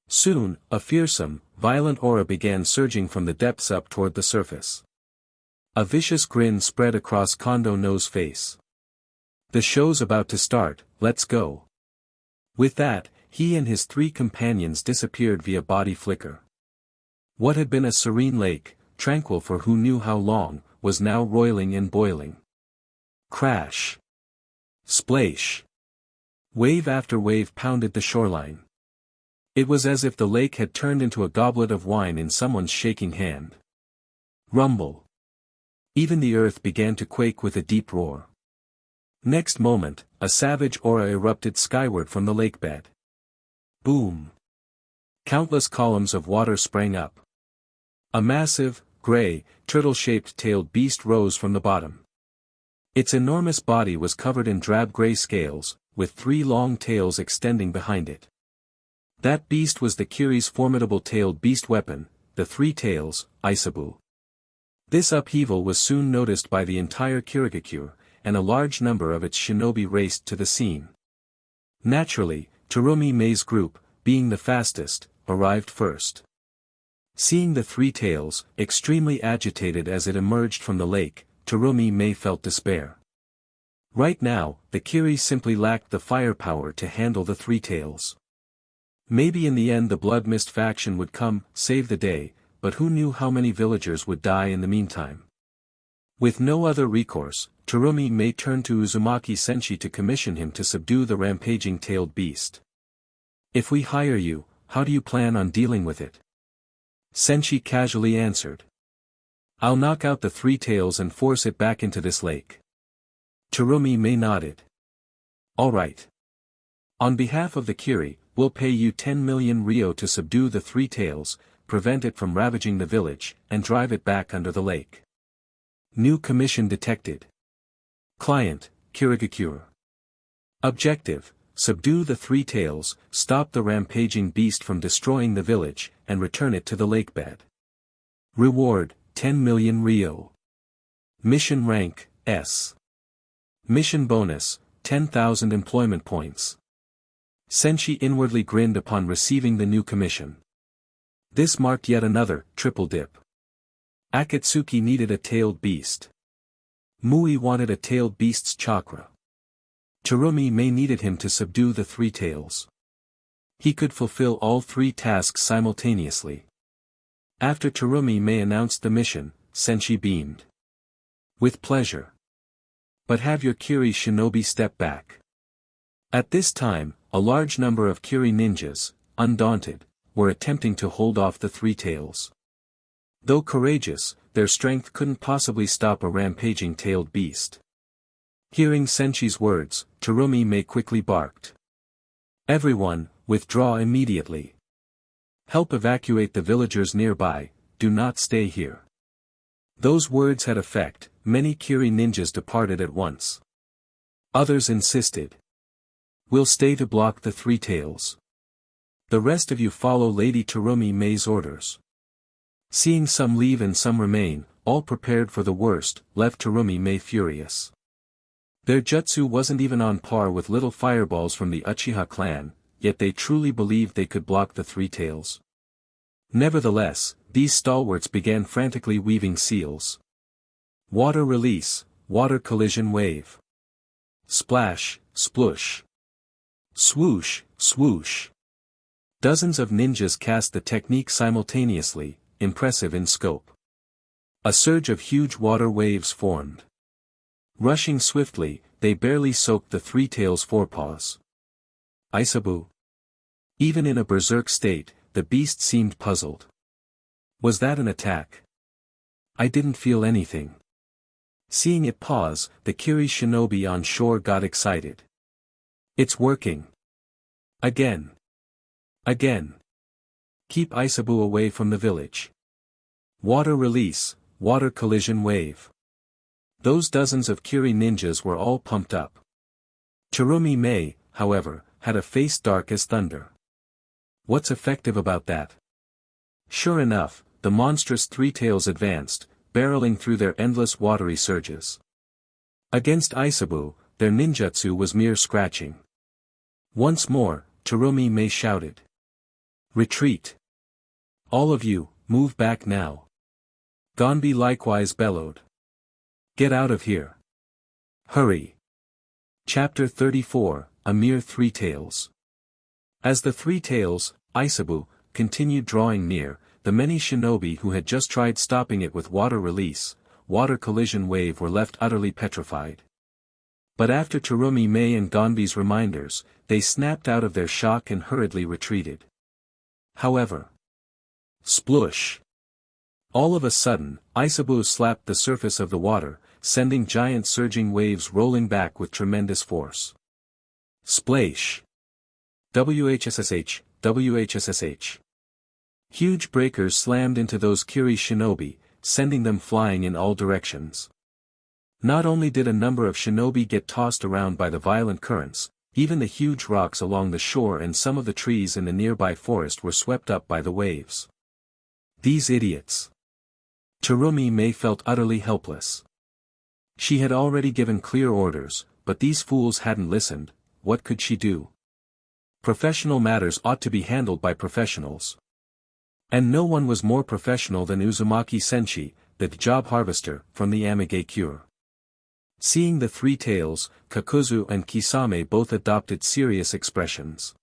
Soon, a fearsome, violent aura began surging from the depths up toward the surface. A vicious grin spread across Kondo No's face. The show's about to start, let's go. With that, he and his three companions disappeared via body flicker. What had been a serene lake, tranquil for who knew how long, was now roiling and boiling. Crash! Splash! Wave after wave pounded the shoreline. It was as if the lake had turned into a goblet of wine in someone's shaking hand. Rumble! Even the earth began to quake with a deep roar. Next moment, a savage aura erupted skyward from the lakebed. Boom! Countless columns of water sprang up. A massive, gray, turtle-shaped tailed beast rose from the bottom. Its enormous body was covered in drab gray scales, with three long tails extending behind it. That beast was the Kiri's formidable tailed beast weapon, the Three Tails, Isabu. This upheaval was soon noticed by the entire Kirigakure, and a large number of its shinobi raced to the scene. Naturally, Terumi Mei's group, being the fastest, arrived first. Seeing the Three Tails, extremely agitated as it emerged from the lake, Terumi Mei felt despair. Right now, the Kiri simply lacked the firepower to handle the Three Tails. Maybe in the end the Blood Mist faction would come, save the day, but who knew how many villagers would die in the meantime. With no other recourse, Terumi Mei turned to Uzumaki Senshi to commission him to subdue the rampaging tailed beast. If we hire you, how do you plan on dealing with it? Senshi casually answered. I'll knock out the Three Tails and force it back into this lake. Terumi Mei nodded. All right. On behalf of the Kiri, we'll pay you 10 million ryo to subdue the Three Tails, prevent it from ravaging the village, and drive it back under the lake. New commission detected. Client, Kirigakure. Objective, subdue the three tails, stop the rampaging beast from destroying the village, and return it to the lakebed. Reward, 10 million Rio. Mission rank, S. Mission bonus, 10,000 employment points. Senshi inwardly grinned upon receiving the new commission. This marked yet another triple dip. Akatsuki needed a tailed beast. Mui wanted a tailed beast's chakra. Terumi Mei needed him to subdue the three tails. He could fulfill all three tasks simultaneously. After Terumi Mei announced the mission, Senshi beamed. With pleasure. But have your Kiri shinobi step back. At this time, a large number of Kiri ninjas, undaunted, were attempting to hold off the three tails. Though courageous, their strength couldn't possibly stop a rampaging tailed beast. Hearing Senshi's words, Terumi Mei quickly barked. Everyone, withdraw immediately. Help evacuate the villagers nearby, do not stay here. Those words had effect, many Kiri ninjas departed at once. Others insisted. We'll stay to block the three tails. The rest of you follow Lady Terumi Mei's orders. Seeing some leave and some remain, all prepared for the worst, left Terumi Mei furious. Their jutsu wasn't even on par with little fireballs from the Uchiha clan, yet they truly believed they could block the three tails. Nevertheless, these stalwarts began frantically weaving seals. Water release, water collision wave. Splash, splush. Swoosh, swoosh. Dozens of ninjas cast the technique simultaneously, impressive in scope. A surge of huge water waves formed. Rushing swiftly, they barely soaked the three tails' forepaws. Isabu. Even in a berserk state, the beast seemed puzzled. Was that an attack? I didn't feel anything. Seeing it pause, the Kiri shinobi on shore got excited. It's working. Again. Again. Keep Isabu away from the village. Water release, water collision wave. Those dozens of Kiri ninjas were all pumped up. Terumi Mei, however, had a face dark as thunder. What's effective about that? Sure enough, the monstrous three tails advanced, barreling through their endless watery surges. Against Isabu, their ninjutsu was mere scratching. Once more, Terumi Mei shouted. Retreat. All of you, move back now. Gonbi likewise bellowed. Get out of here. Hurry. Chapter 34, A Mere Three Tails. As the three tails, Isabu, continued drawing near, the many shinobi who had just tried stopping it with water release, water collision wave were left utterly petrified. But after Terumi Mei and Gonbi's reminders, they snapped out of their shock and hurriedly retreated. However. Splush. All of a sudden, Isabu slapped the surface of the water, sending giant surging waves rolling back with tremendous force. Splash. WHSSH, WHSSH. Huge breakers slammed into those Kiri shinobi, sending them flying in all directions. Not only did a number of shinobi get tossed around by the violent currents, even the huge rocks along the shore and some of the trees in the nearby forest were swept up by the waves. These idiots. Terumi Mei felt utterly helpless. She had already given clear orders, but these fools hadn't listened. What could she do? Professional matters ought to be handled by professionals. And no one was more professional than Uzumaki Senshi, the job harvester, from the Amage Cure. Seeing the three tails, Kakuzu and Kisame both adopted serious expressions.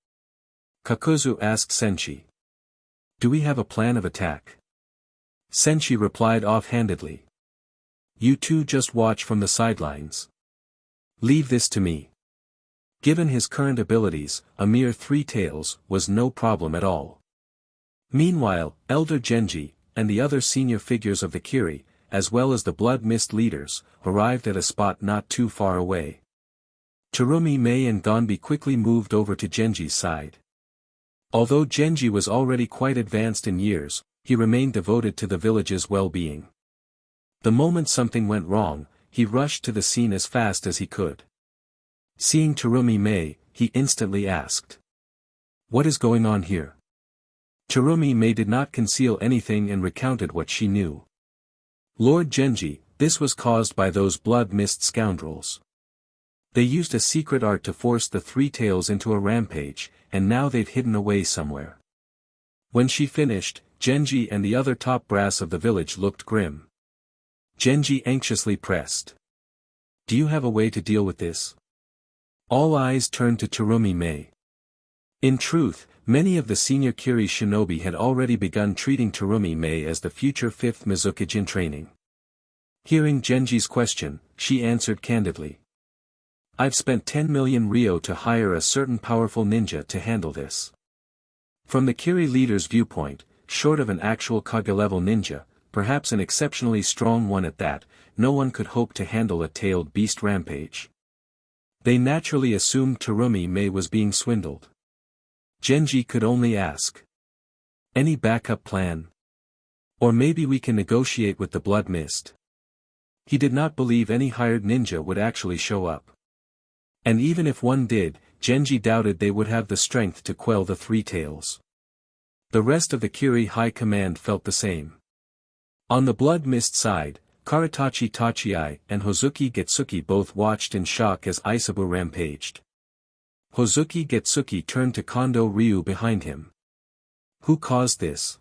Kakuzu asked Senshi. Do we have a plan of attack? Senshi replied offhandedly. You two just watch from the sidelines. Leave this to me. Given his current abilities, a mere three tails was no problem at all. Meanwhile, Elder Genji, and the other senior figures of the Kiri, as well as the Blood Mist leaders, arrived at a spot not too far away. Terumi Mei and Gonbi quickly moved over to Genji's side. Although Genji was already quite advanced in years, he remained devoted to the village's well-being. The moment something went wrong, he rushed to the scene as fast as he could. Seeing Terumi Mei, he instantly asked. What is going on here? Terumi-Mei did not conceal anything and recounted what she knew. Lord Genji, this was caused by those blood mist scoundrels. They used a secret art to force the Three Tails into a rampage, and now they've hidden away somewhere. When she finished, Genji and the other top brass of the village looked grim. Genji anxiously pressed. Do you have a way to deal with this? All eyes turned to Terumi-Mei. In truth, many of the senior Kiri shinobi had already begun treating Terumi-Mei as the future 5th Mizukage in training. Hearing Genji's question, she answered candidly. I've spent 10 million ryo to hire a certain powerful ninja to handle this. From the Kiri leader's viewpoint, short of an actual Kage-level ninja, perhaps an exceptionally strong one at that, no one could hope to handle a tailed beast rampage. They naturally assumed Terumi-Mei was being swindled. Genji could only ask. Any backup plan? Or maybe we can negotiate with the blood mist. He did not believe any hired ninja would actually show up. And even if one did, Genji doubted they would have the strength to quell the Three Tails. The rest of the Kiri High Command felt the same. On the blood mist side, Karatachi Tachiai and Hozuki Getsuki both watched in shock as Isabu rampaged. Hozuki Getsuki turned to Kondo Ryu behind him. Who caused this?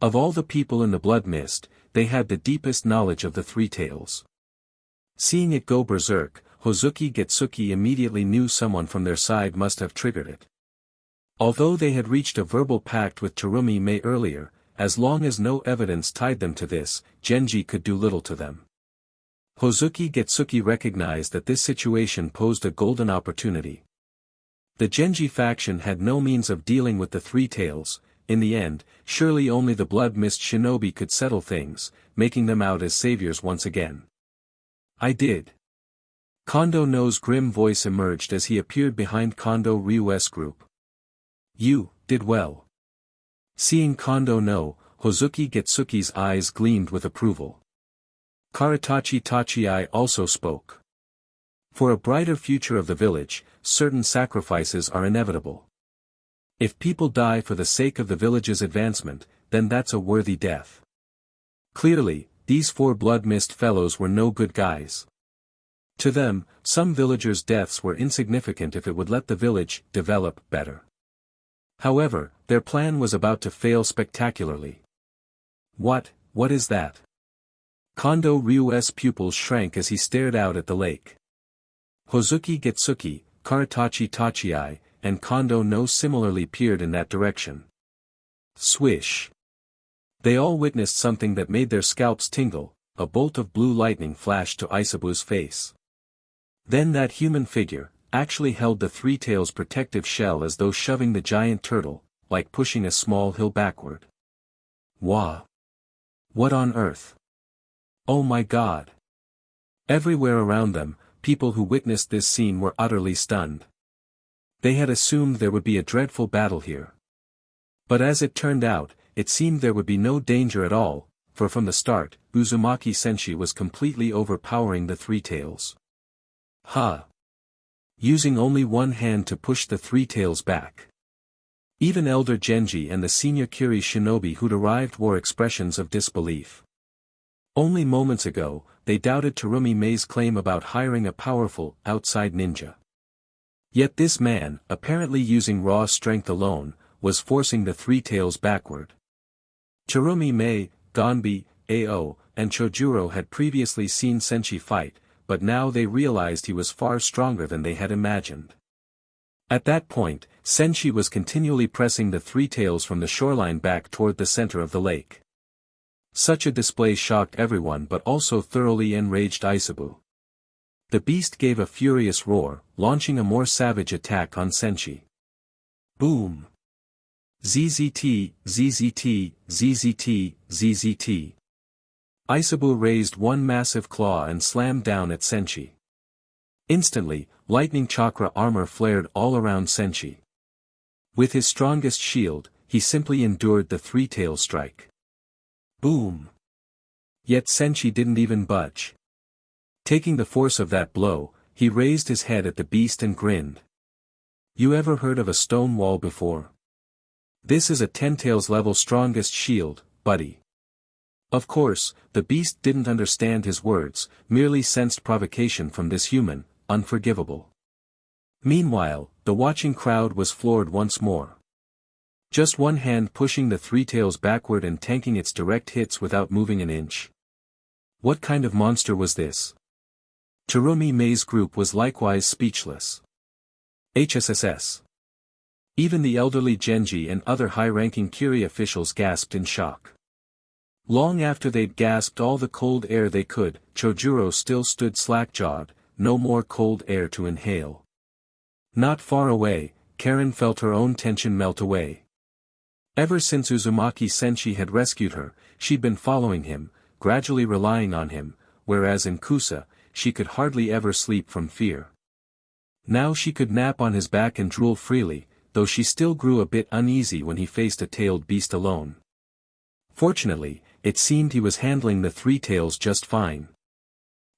Of all the people in the blood mist, they had the deepest knowledge of the Three Tails. Seeing it go berserk, Hozuki Getsuki immediately knew someone from their side must have triggered it. Although they had reached a verbal pact with Terumi-Mei earlier, as long as no evidence tied them to this, Genji could do little to them. Hozuki Getsuki recognized that this situation posed a golden opportunity. The Genji faction had no means of dealing with the Three Tails. In the end, surely only the Blood Mist shinobi could settle things, making them out as saviors once again. I did. Kondo No's grim voice emerged as he appeared behind Kondo Ryu's group. You did well. Seeing Kondo No, Hozuki Getsuki's eyes gleamed with approval. Karatachi Tachiai also spoke. For a brighter future of the village, certain sacrifices are inevitable. If people die for the sake of the village's advancement, then that's a worthy death. Clearly, these 4 blood mist fellows were no good guys. To them, some villagers' deaths were insignificant if it would let the village develop better. However, their plan was about to fail spectacularly. What is that? Kondo Ryu's pupils shrank as he stared out at the lake. Hozuki Getsuki, Karatachi Tachiai, and Kondo No similarly peered in that direction. Swish! They all witnessed something that made their scalps tingle. A bolt of blue lightning flashed to Isabu's face. Then that human figure actually held the Three Tails' protective shell as though shoving the giant turtle, like pushing a small hill backward. Wah! What on earth? Oh my God! Everywhere around them, people who witnessed this scene were utterly stunned. They had assumed there would be a dreadful battle here. But as it turned out, it seemed there would be no danger at all, for from the start, Uzumaki Senshi was completely overpowering the Three Tails. Ha! Using only one hand to push the Three Tails back. Even Elder Genji and the senior Kiri shinobi who'd arrived wore expressions of disbelief. Only moments ago, they doubted Terumi-Mei's claim about hiring a powerful, outside ninja. Yet this man, apparently using raw strength alone, was forcing the Three Tails backward. Terumi-Mei, Gonbi, Ao, and Chojuro had previously seen Senshi fight, but now they realized he was far stronger than they had imagined. At that point, Senshi was continually pressing the Three Tails from the shoreline back toward the center of the lake. Such a display shocked everyone but also thoroughly enraged Isabu. The beast gave a furious roar, launching a more savage attack on Senshi. Boom! ZZT, ZZT, ZZT, ZZT. Isabu raised one massive claw and slammed down at Senshi. Instantly, lightning chakra armor flared all around Senshi. With his strongest shield, he simply endured the Three Tails strike. Boom! Yet Senshi didn't even budge. Taking the force of that blow, he raised his head at the beast and grinned. You ever heard of a stone wall before? This is a 10-tails level strongest shield, buddy. Of course, the beast didn't understand his words, merely sensed provocation from this human, unforgivable. Meanwhile, the watching crowd was floored once more. Just one hand pushing the three tails backward and tanking its direct hits without moving an inch. What kind of monster was this? Terumi Mei's group was likewise speechless. HSSS. Even the elderly Genji and other high-ranking Kiri officials gasped in shock. Long after they'd gasped all the cold air they could, Chojuro still stood slack-jawed, no more cold air to inhale. Not far away, Karen felt her own tension melt away. Ever since Uzumaki Senshi had rescued her, she'd been following him, gradually relying on him, whereas in Kusa, she could hardly ever sleep from fear. Now she could nap on his back and drool freely, though she still grew a bit uneasy when he faced a tailed beast alone. Fortunately, it seemed he was handling the three tails just fine.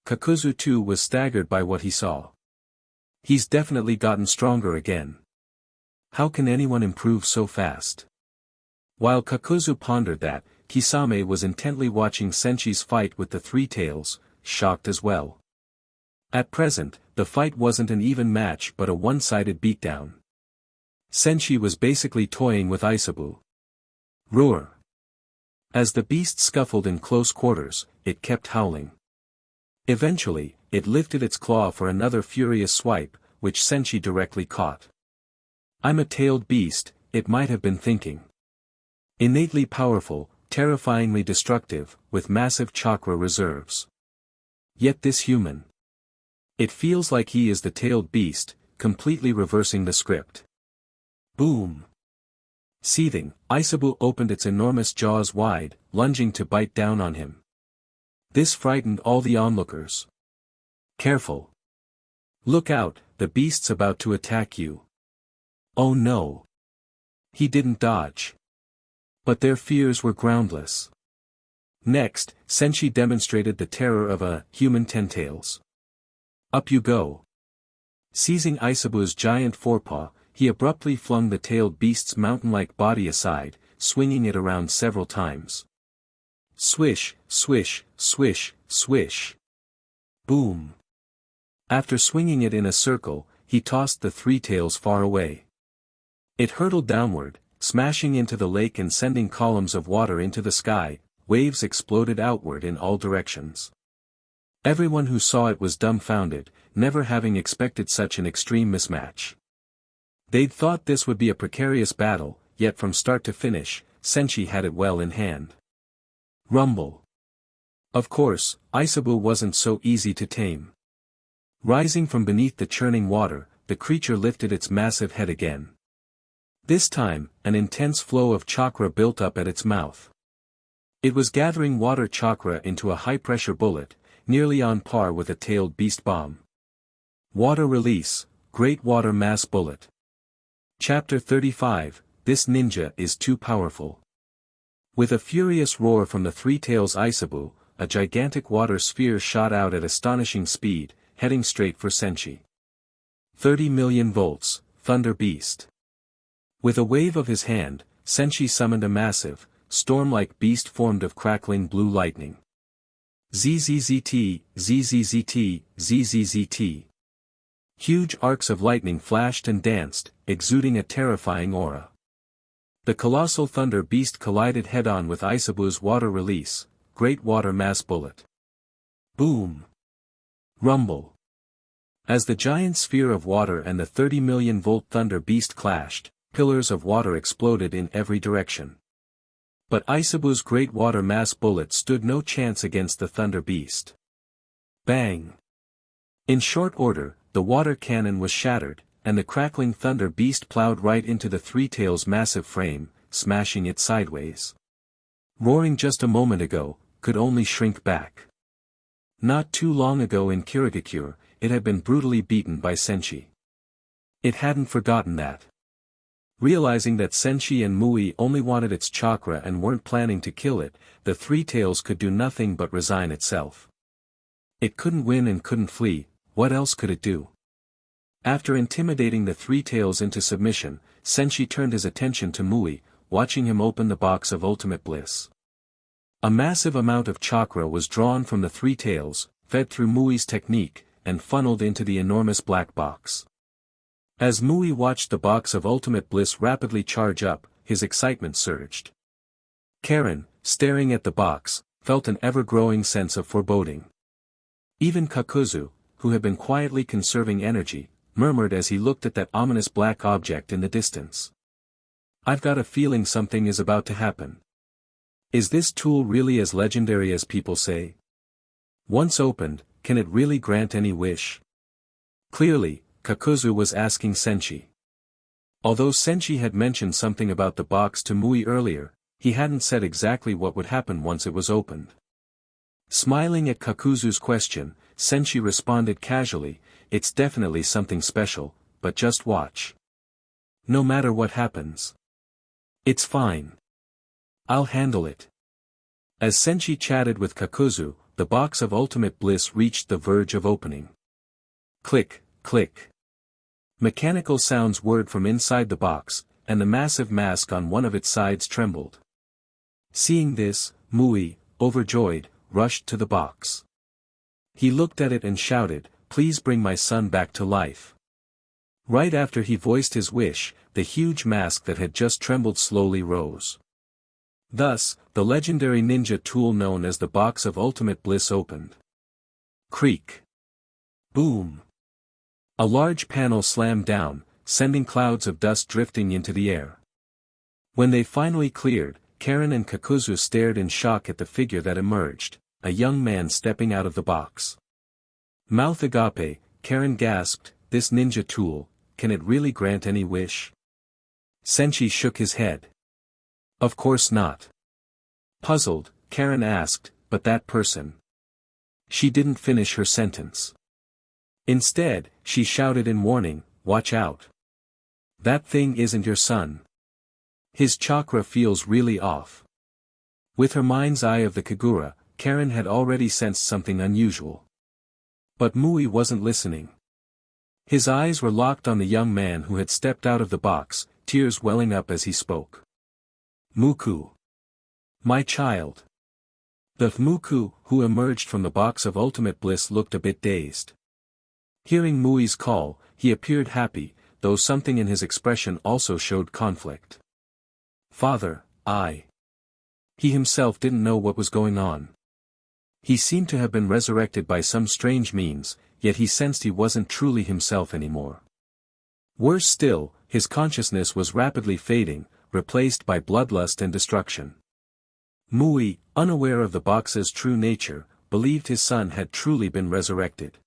Kakuzu too was staggered by what he saw. He's definitely gotten stronger again. How can anyone improve so fast? While Kakuzu pondered that, Kisame was intently watching Senshi's fight with the three tails, shocked as well. At present, the fight wasn't an even match but a one-sided beatdown. Senshi was basically toying with Aisabu. Roar! As the beast scuffled in close quarters, it kept howling. Eventually, it lifted its claw for another furious swipe, which Senshi directly caught. I'm a tailed beast, it might have been thinking. Innately powerful, terrifyingly destructive, with massive chakra reserves. Yet this human. It feels like he is the tailed beast, completely reversing the script. Boom! Seething, Aisabu opened its enormous jaws wide, lunging to bite down on him. This frightened all the onlookers. Careful! Look out, the beast's about to attack you. Oh no! He didn't dodge. But their fears were groundless. Next, Senshi demonstrated the terror of a human ten-tails. Up you go! Seizing Aisabu's giant forepaw, he abruptly flung the tailed beast's mountain-like body aside, swinging it around several times. Swish, swish, swish, swish. Boom! After swinging it in a circle, he tossed the three tails far away. It hurtled downward, smashing into the lake and sending columns of water into the sky. Waves exploded outward in all directions. Everyone who saw it was dumbfounded, never having expected such an extreme mismatch. They'd thought this would be a precarious battle, yet from start to finish, Senshi had it well in hand. Rumble. Of course, Aisabu wasn't so easy to tame. Rising from beneath the churning water, the creature lifted its massive head again. This time, an intense flow of chakra built up at its mouth. It was gathering water chakra into a high-pressure bullet, nearly on par with a tailed beast bomb. Water release, Great Water Mass Bullet. Chapter 35, This Ninja is Too Powerful. With a furious roar from the three tails Aisabu, a gigantic water sphere shot out at astonishing speed, heading straight for Senshi. 30 million volts, Thunder Beast. With a wave of his hand, Senshi summoned a massive, storm-like beast formed of crackling blue lightning. ZZZT, ZZZT, ZZZT. Huge arcs of lightning flashed and danced, exuding a terrifying aura. The colossal thunder beast collided head-on with Aisabu's water release, Great Water Mass Bullet. Boom! Rumble! As the giant sphere of water and the 30 million volt thunder beast clashed, pillars of water exploded in every direction. But Aisabu's Great Water Mass Bullet stood no chance against the thunder beast. Bang! In short order, the water cannon was shattered, and the crackling thunder beast plowed right into the three tails' massive frame, smashing it sideways. Roaring just a moment ago, could only shrink back. Not too long ago in Kirigakure, it had been brutally beaten by Senshi. It hadn't forgotten that. Realizing that Senshi and Mui only wanted its chakra and weren't planning to kill it, the three tails could do nothing but resign itself. It couldn't win and couldn't flee, what else could it do? After intimidating the three tails into submission, Senshi turned his attention to Mui, watching him open the box of ultimate bliss. A massive amount of chakra was drawn from the three tails, fed through Mui's technique, and funneled into the enormous black box. As Mui watched the box of ultimate bliss rapidly charge up, his excitement surged. Karen, staring at the box, felt an ever-growing sense of foreboding. Even Kakuzu, who had been quietly conserving energy, murmured as he looked at that ominous black object in the distance. "I've got a feeling something is about to happen. Is this tool really as legendary as people say? Once opened, can it really grant any wish?" Clearly, Kakuzu was asking Senshi. Although Senshi had mentioned something about the box to Mui earlier, he hadn't said exactly what would happen once it was opened. Smiling at Kakuzu's question, Senshi responded casually, "It's definitely something special, but just watch. No matter what happens. It's fine. I'll handle it." As Senshi chatted with Kakuzu, the box of ultimate bliss reached the verge of opening. Click, click. Mechanical sounds whirred from inside the box, and the massive mask on one of its sides trembled. Seeing this, Mui, overjoyed, rushed to the box. He looked at it and shouted, "Please bring my son back to life." Right after he voiced his wish, the huge mask that had just trembled slowly rose. Thus, the legendary ninja tool known as the Box of Ultimate Bliss opened. Creak. Boom. A large panel slammed down, sending clouds of dust drifting into the air. When they finally cleared, Karen and Kakuzu stared in shock at the figure that emerged, a young man stepping out of the box. Mouth agape, Karen gasped, "This ninja tool, can it really grant any wish?" Senshi shook his head. "Of course not." Puzzled, Karen asked, "But that person?" She didn't finish her sentence. Instead, she shouted in warning, "Watch out. That thing isn't your son. His chakra feels really off." With her mind's eye of the Kagura, Karen had already sensed something unusual. But Mui wasn't listening. His eyes were locked on the young man who had stepped out of the box, tears welling up as he spoke. "Muku. My child." The Muku, who emerged from the box of ultimate bliss, looked a bit dazed. Hearing Mui's call, he appeared happy, though something in his expression also showed conflict. "Father, I." He himself didn't know what was going on. He seemed to have been resurrected by some strange means, yet he sensed he wasn't truly himself anymore. Worse still, his consciousness was rapidly fading, replaced by bloodlust and destruction. Mui, unaware of the box's true nature, believed his son had truly been resurrected.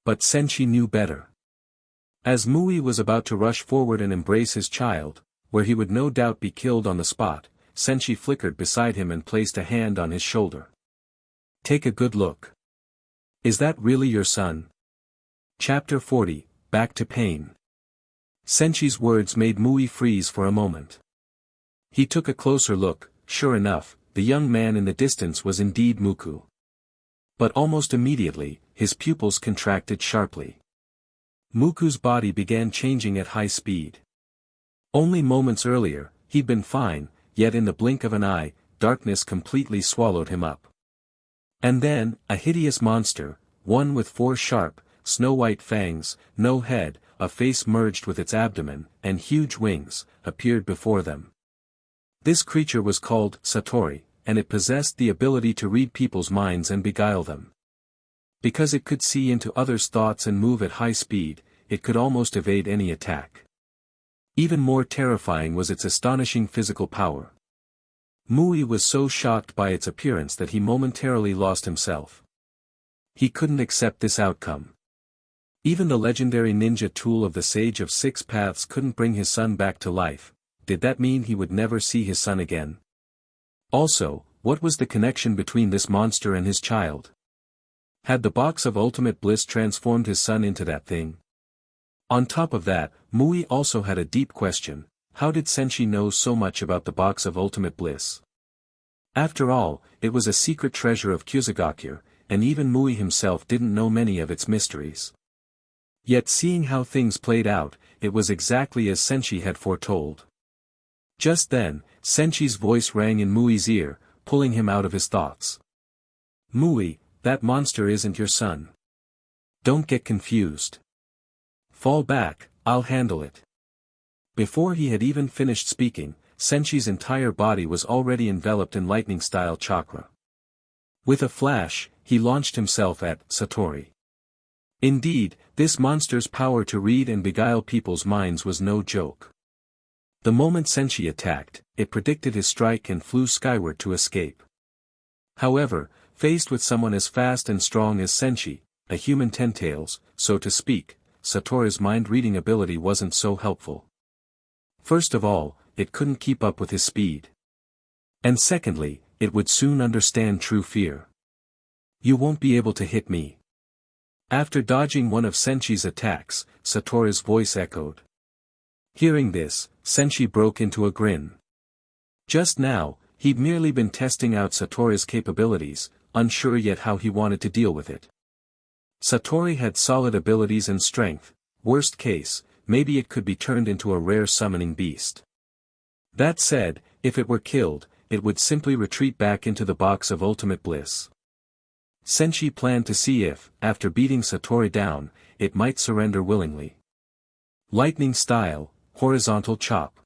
But Senshi knew better. As Mui was about to rush forward and embrace his child, where he would no doubt be killed on the spot, Senshi flickered beside him and placed a hand on his shoulder. "Take a good look. Is that really your son?" Chapter 40, Back to Pain. Senshi's words made Mui freeze for a moment. He took a closer look. Sure enough, the young man in the distance was indeed Muku. But almost immediately, his pupils contracted sharply. Muku's body began changing at high speed. Only moments earlier, he'd been fine, yet in the blink of an eye, darkness completely swallowed him up. And then, a hideous monster, one with 4 sharp, snow-white fangs, no head, a face merged with its abdomen, and huge wings, appeared before them. This creature was called Satori, and it possessed the ability to read people's minds and beguile them. Because it could see into others' thoughts and move at high speed, it could almost evade any attack. Even more terrifying was its astonishing physical power. Mui was so shocked by its appearance that he momentarily lost himself. He couldn't accept this outcome. Even the legendary ninja tool of the Sage of Six Paths couldn't bring his son back to life. Did that mean he would never see his son again? Also, what was the connection between this monster and his child? Had the box of ultimate bliss transformed his son into that thing? On top of that, Mui also had a deep question: how did Senshi know so much about the box of ultimate bliss? After all, it was a secret treasure of Kyuzugakure, and even Mui himself didn't know many of its mysteries. Yet seeing how things played out, it was exactly as Senshi had foretold. Just then, Senshi's voice rang in Mui's ear, pulling him out of his thoughts. Mui, that monster isn't your son. Don't get confused. Fall back, I'll handle it. Before he had even finished speaking, Senshi's entire body was already enveloped in lightning-style chakra. With a flash, he launched himself at Satori. Indeed, this monster's power to read and beguile people's minds was no joke. The moment Senshi attacked, it predicted his strike and flew skyward to escape. However, faced with someone as fast and strong as Senshi, a human ten-tails, so to speak, Satori's mind-reading ability wasn't so helpful. First of all, it couldn't keep up with his speed. And secondly, it would soon understand true fear. You won't be able to hit me. After dodging one of Senshi's attacks, Satori's voice echoed. Hearing this, Senshi broke into a grin. Just now, he'd merely been testing out Satori's capabilities, unsure yet how he wanted to deal with it. Satori had solid abilities and strength, worst case, maybe it could be turned into a rare summoning beast. That said, if it were killed, it would simply retreat back into the box of ultimate bliss. Senshi planned to see if, after beating Satori down, it might surrender willingly. Lightning style, horizontal chop.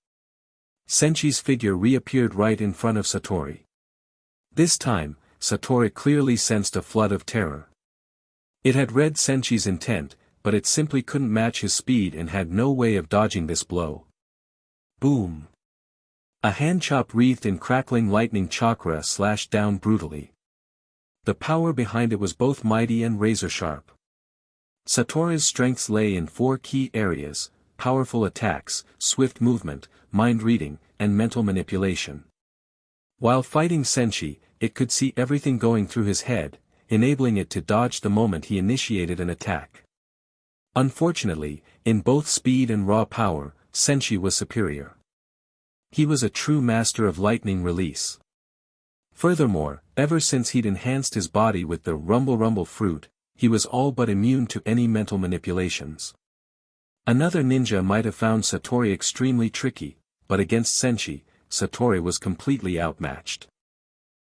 Senshi's figure reappeared right in front of Satori. This time, Satori clearly sensed a flood of terror. It had read Senshi's intent, but it simply couldn't match his speed and had no way of dodging this blow. Boom! A hand chop wreathed in crackling lightning chakra slashed down brutally. The power behind it was both mighty and razor-sharp. Satori's strengths lay in 4 key areas: powerful attacks, swift movement, mind-reading, and mental manipulation. While fighting Senshi, it could see everything going through his head, enabling it to dodge the moment he initiated an attack. Unfortunately, in both speed and raw power, Senshi was superior. He was a true master of lightning release. Furthermore, ever since he'd enhanced his body with the rumble fruit, he was all but immune to any mental manipulations. Another ninja might have found Satori extremely tricky, but against Senshi, Satori was completely outmatched.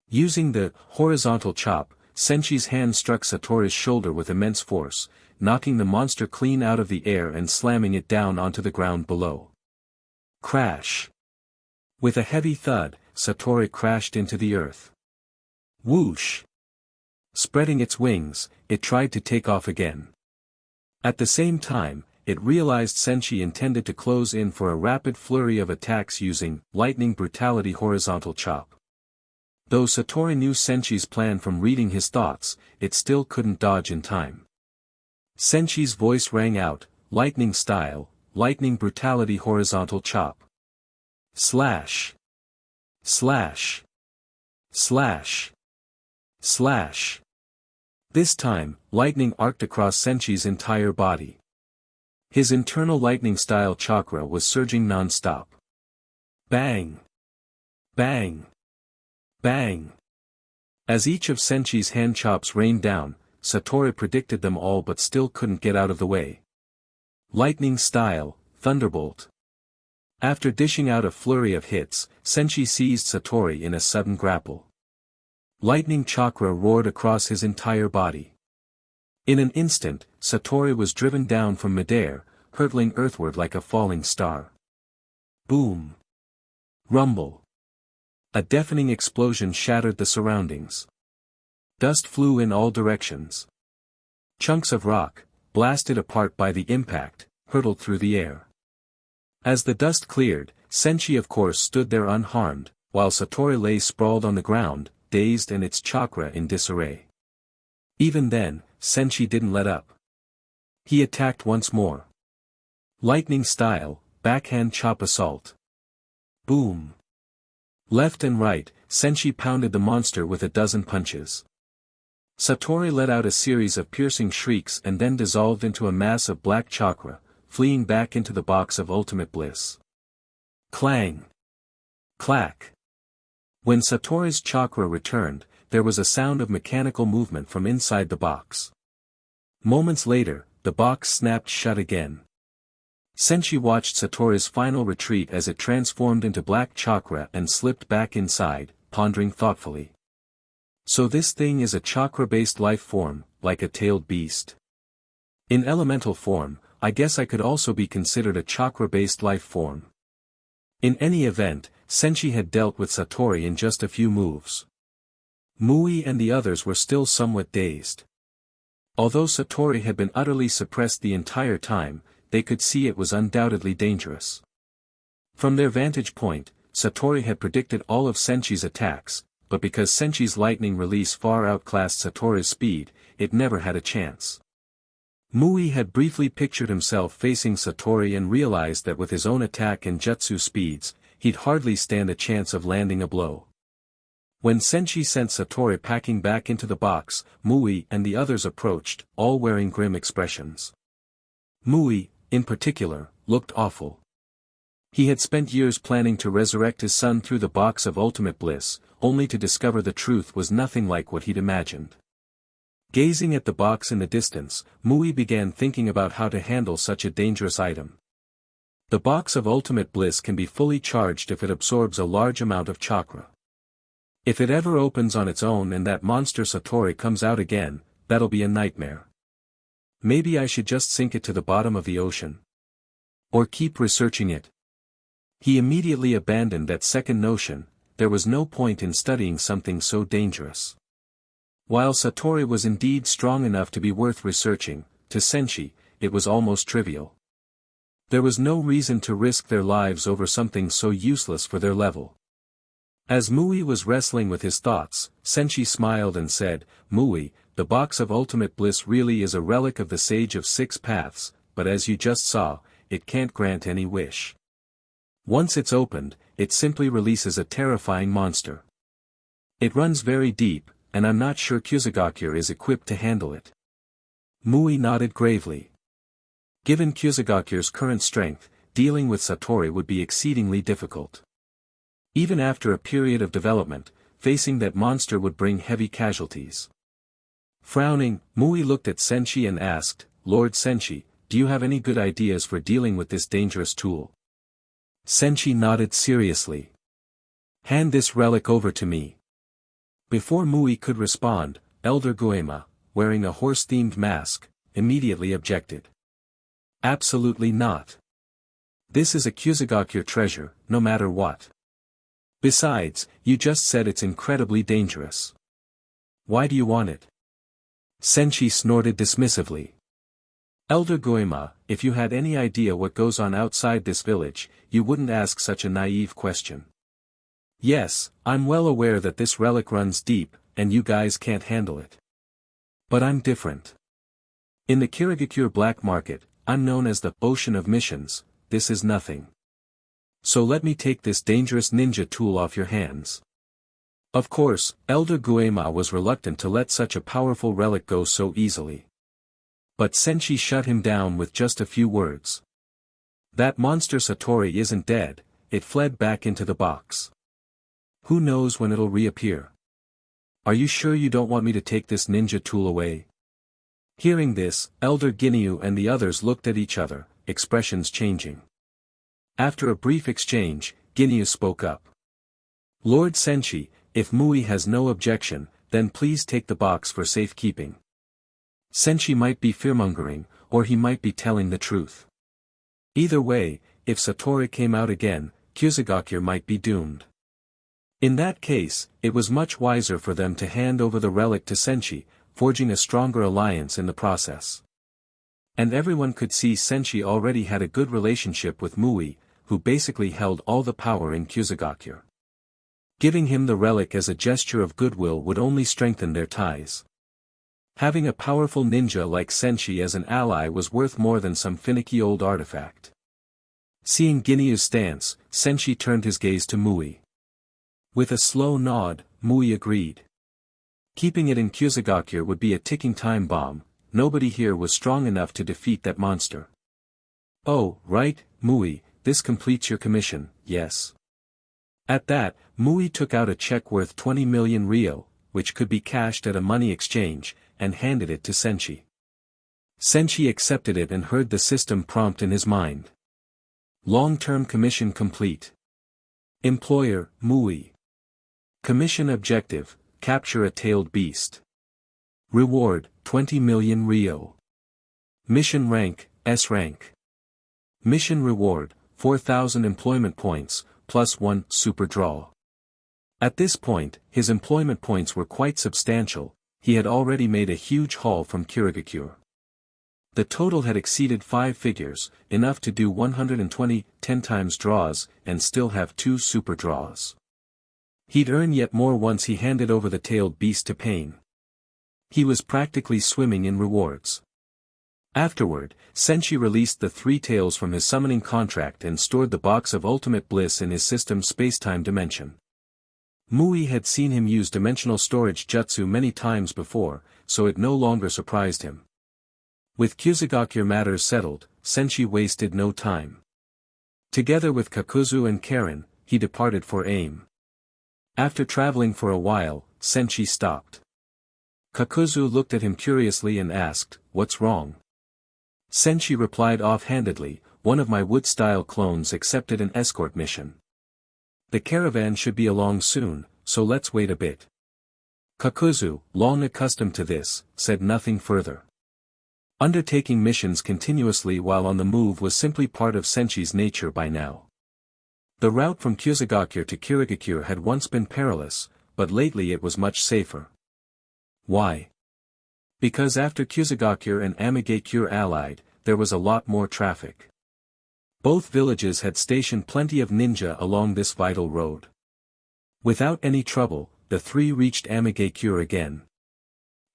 Using the horizontal chop, Senshi's hand struck Satori's shoulder with immense force, knocking the monster clean out of the air and slamming it down onto the ground below. Crash! With a heavy thud, Satori crashed into the earth. Whoosh! Spreading its wings, it tried to take off again. At the same time, it realized Senshi intended to close in for a rapid flurry of attacks using lightning brutality horizontal chop. Though Satori knew Senshi's plan from reading his thoughts, it still couldn't dodge in time. Senshi's voice rang out, lightning style, lightning brutality horizontal chop. Slash! Slash! Slash! Slash! This time, lightning arced across Senshi's entire body. His internal lightning-style chakra was surging non-stop. Bang! Bang! Bang! As each of Senshi's hand chops rained down, Satori predicted them all but still couldn't get out of the way. Lightning-style, thunderbolt. After dishing out a flurry of hits, Senshi seized Satori in a sudden grapple. Lightning chakra roared across his entire body. In an instant, Satori was driven down from midair, hurtling earthward like a falling star. Boom! Rumble! A deafening explosion shattered the surroundings. Dust flew in all directions. Chunks of rock, blasted apart by the impact, hurtled through the air. As the dust cleared, Senshi of course stood there unharmed, while Satori lay sprawled on the ground, dazed and its chakra in disarray. Even then, Senshi didn't let up. He attacked once more. Lightning style, backhand chop assault. Boom! Left and right, Senshi pounded the monster with a dozen punches. Satori let out a series of piercing shrieks and then dissolved into a mass of black chakra, fleeing back into the box of ultimate bliss. Clang! Clack! When Satori's chakra returned, there was a sound of mechanical movement from inside the box. Moments later, the box snapped shut again. Senshi watched Satori's final retreat as it transformed into black chakra and slipped back inside, pondering thoughtfully. So this thing is a chakra-based life form, like a tailed beast. In elemental form, I guess I could also be considered a chakra-based life form. In any event, Senshi had dealt with Satori in just a few moves. Mui and the others were still somewhat dazed. Although Satori had been utterly suppressed the entire time, they could see it was undoubtedly dangerous. From their vantage point, Satori had predicted all of Senshi's attacks, but because Senshi's lightning release far outclassed Satori's speed, it never had a chance. Mui had briefly pictured himself facing Satori and realized that with his own attack and jutsu speeds, he'd hardly stand a chance of landing a blow. When Senshi sent Satori packing back into the box, Mui and the others approached, all wearing grim expressions. Mui, in particular, looked awful. He had spent years planning to resurrect his son through the box of ultimate bliss, only to discover the truth was nothing like what he'd imagined. Gazing at the box in the distance, Mui began thinking about how to handle such a dangerous item. The box of ultimate bliss can be fully charged if it absorbs a large amount of chakra. If it ever opens on its own and that monster Satori comes out again, that'll be a nightmare. Maybe I should just sink it to the bottom of the ocean. Or keep researching it. He immediately abandoned that second notion. There was no point in studying something so dangerous. While Satori was indeed strong enough to be worth researching, to Senshi, it was almost trivial. There was no reason to risk their lives over something so useless for their level. As Mui was wrestling with his thoughts, Senshi smiled and said, "Mui, the box of ultimate bliss really is a relic of the Sage of Six Paths, but as you just saw, it can't grant any wish. Once it's opened, it simply releases a terrifying monster. It runs very deep, and I'm not sure Kyuzugaku is equipped to handle it." Mui nodded gravely. Given Kyuzugaku's current strength, dealing with Satori would be exceedingly difficult. Even after a period of development, facing that monster would bring heavy casualties. Frowning, Mui looked at Senshi and asked, "Lord Senshi, do you have any good ideas for dealing with this dangerous tool?" Senshi nodded seriously. "Hand this relic over to me." Before Mui could respond, Elder Guema, wearing a horse-themed mask, immediately objected. "Absolutely not. This is a Kyuzugaku treasure, no matter what. Besides, you just said it's incredibly dangerous. Why do you want it?" Senshi snorted dismissively. "Elder Guema, if you had any idea what goes on outside this village, you wouldn't ask such a naive question. Yes, I'm well aware that this relic runs deep, and you guys can't handle it. But I'm different. In the Kirigakure black market, I'm known as the Ocean of Missions. This is nothing. So let me take this dangerous ninja tool off your hands." Of course, Elder Guema was reluctant to let such a powerful relic go so easily. But Senshi shut him down with just a few words. "That monster Satori isn't dead, it fled back into the box. Who knows when it'll reappear? Are you sure you don't want me to take this ninja tool away?" Hearing this, Elder Ginyu and the others looked at each other, expressions changing. After a brief exchange, Ginyu spoke up. "Lord Senshi, if Mui has no objection, then please take the box for safekeeping. Senshi might be fearmongering, or he might be telling the truth. Either way, if Satori came out again, Kyuzugaku might be doomed. In that case, it was much wiser for them to hand over the relic to Senshi, forging a stronger alliance in the process. And everyone could see Senshi already had a good relationship with Mui, who basically held all the power in Kyuzugaku. Giving him the relic as a gesture of goodwill would only strengthen their ties. Having a powerful ninja like Senshi as an ally was worth more than some finicky old artifact. Seeing Ginyu's stance, Senshi turned his gaze to Mui. With a slow nod, Mui agreed. Keeping it in Kyuzugaku would be a ticking time bomb. Nobody here was strong enough to defeat that monster. "Oh, right, Mui, this completes your commission, yes?" At that, Mui took out a check worth 20 million ryo, which could be cashed at a money exchange, and handed it to Senshi. Senshi accepted it and heard the system prompt in his mind. Long-term commission complete. Employer, Mui. Commission objective, capture a tailed beast. Reward, 20 million Rio. Mission rank, S rank. Mission reward, 4,000 employment points, plus 1 super draw. At this point, his employment points were quite substantial. He had already made a huge haul from Kirigakure. The total had exceeded 5 figures, enough to do 120 10 times draws, and still have 2 super draws. He'd earn yet more once he handed over the tailed beast to Pain. He was practically swimming in rewards. Afterward, Senshi released the 3 tails from his summoning contract and stored the box of ultimate bliss in his system's spacetime dimension. Mui had seen him use dimensional storage jutsu many times before, so it no longer surprised him. With Kusagakure matters settled, Senshi wasted no time. Together with Kakuzu and Karen, he departed for AIM. After traveling for a while, Senshi stopped. Kakuzu looked at him curiously and asked, "What's wrong?" Senshi replied offhandedly, "One of my wood-style clones accepted an escort mission. The caravan should be along soon, so let's wait a bit." Kakuzu, long accustomed to this, said nothing further. Undertaking missions continuously while on the move was simply part of Senshi's nature by now. The route from Kusagakure to Kirigakure had once been perilous, but lately it was much safer. Why? Because after Kusagakure and Amigakure allied, there was a lot more traffic. Both villages had stationed plenty of ninja along this vital road. Without any trouble, the 3 reached Amigakure again.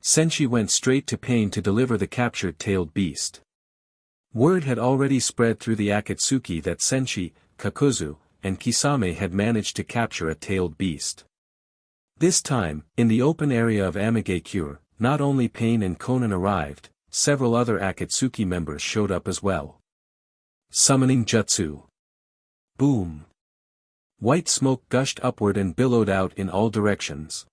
Senshi went straight to Pain to deliver the captured tailed beast. Word had already spread through the Akatsuki that Senshi, Kakuzu, and Kisame had managed to capture a tailed beast. This time, in the open area of Amigakure, not only Pain and Konan arrived, several other Akatsuki members showed up as well. Summoning Jutsu. Boom. White smoke gushed upward and billowed out in all directions.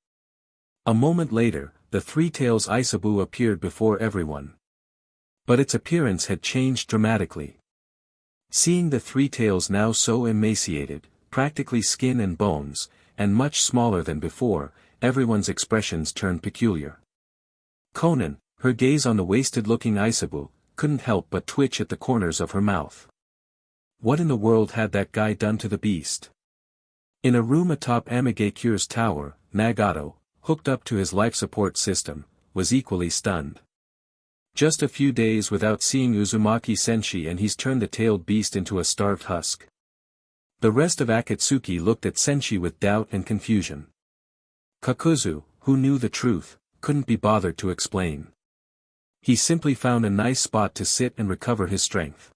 A moment later, the 3 tails Isabu appeared before everyone. But its appearance had changed dramatically. Seeing the 3 tails now so emaciated, practically skin and bones, and much smaller than before, everyone's expressions turned peculiar. Konan, her gaze on the wasted-looking Isabu, couldn't help but twitch at the corners of her mouth. What in the world had that guy done to the beast? In a room atop Amigakure's tower, Nagato, hooked up to his life support system, was equally stunned. Just a few days without seeing Uzumaki Senshi and he's turned the tailed beast into a starved husk. The rest of Akatsuki looked at Senshi with doubt and confusion. Kakuzu, who knew the truth, couldn't be bothered to explain. He simply found a nice spot to sit and recover his strength.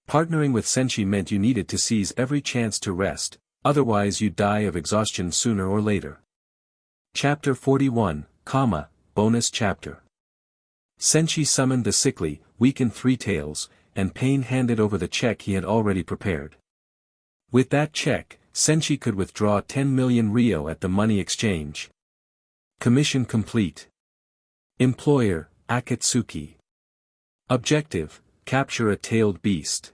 Partnering with Senshi meant you needed to seize every chance to rest, otherwise you'd die of exhaustion sooner or later. Chapter 41, Bonus Chapter. Senshi summoned the sickly, weakened 3 tails, and Pain handed over the check he had already prepared. With that check, Senshi could withdraw 10 million Rio at the money exchange. Commission complete. Employer, Akatsuki. Objective, capture a tailed beast.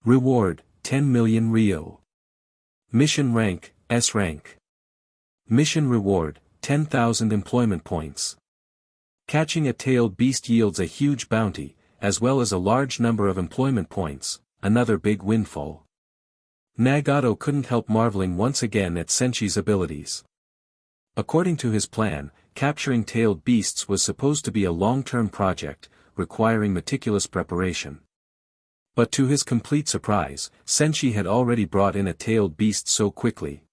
Reward, 10 million Rio. Mission rank, S rank. Mission reward, 10,000 employment points. Catching a tailed beast yields a huge bounty, as well as a large number of employment points, another big windfall. Nagato couldn't help marveling once again at Senshi's abilities. According to his plan, capturing tailed beasts was supposed to be a long-term project, requiring meticulous preparation. But to his complete surprise, Senshi had already brought in a tailed beast so quickly.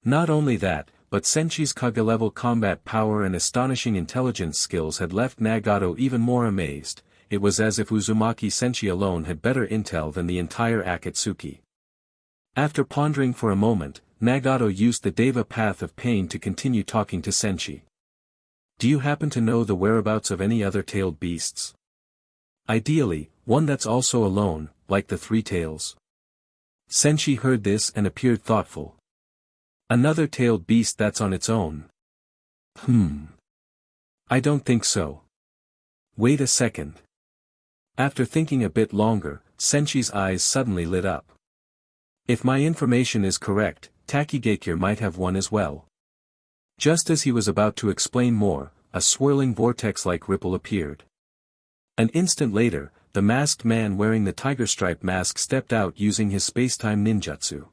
Not only that, but Senshi's Kage-level combat power and astonishing intelligence skills had left Nagato even more amazed. It was as if Uzumaki Senshi alone had better intel than the entire Akatsuki. After pondering for a moment, Nagato used the Deva Path of Pain to continue talking to Senshi. "Do you happen to know the whereabouts of any other tailed beasts? Ideally, one that's also alone, like the 3 tails." Senshi heard this and appeared thoughtful. "Another tailed beast that's on its own? I don't think so. Wait a second. After thinking a bit longer, Senshi's eyes suddenly lit up. If my information is correct, Takigakure might have one as well. Just as he was about to explain more, a swirling vortex-like ripple appeared. An instant later, the masked man wearing the tiger-striped mask stepped out using his space-time ninjutsu.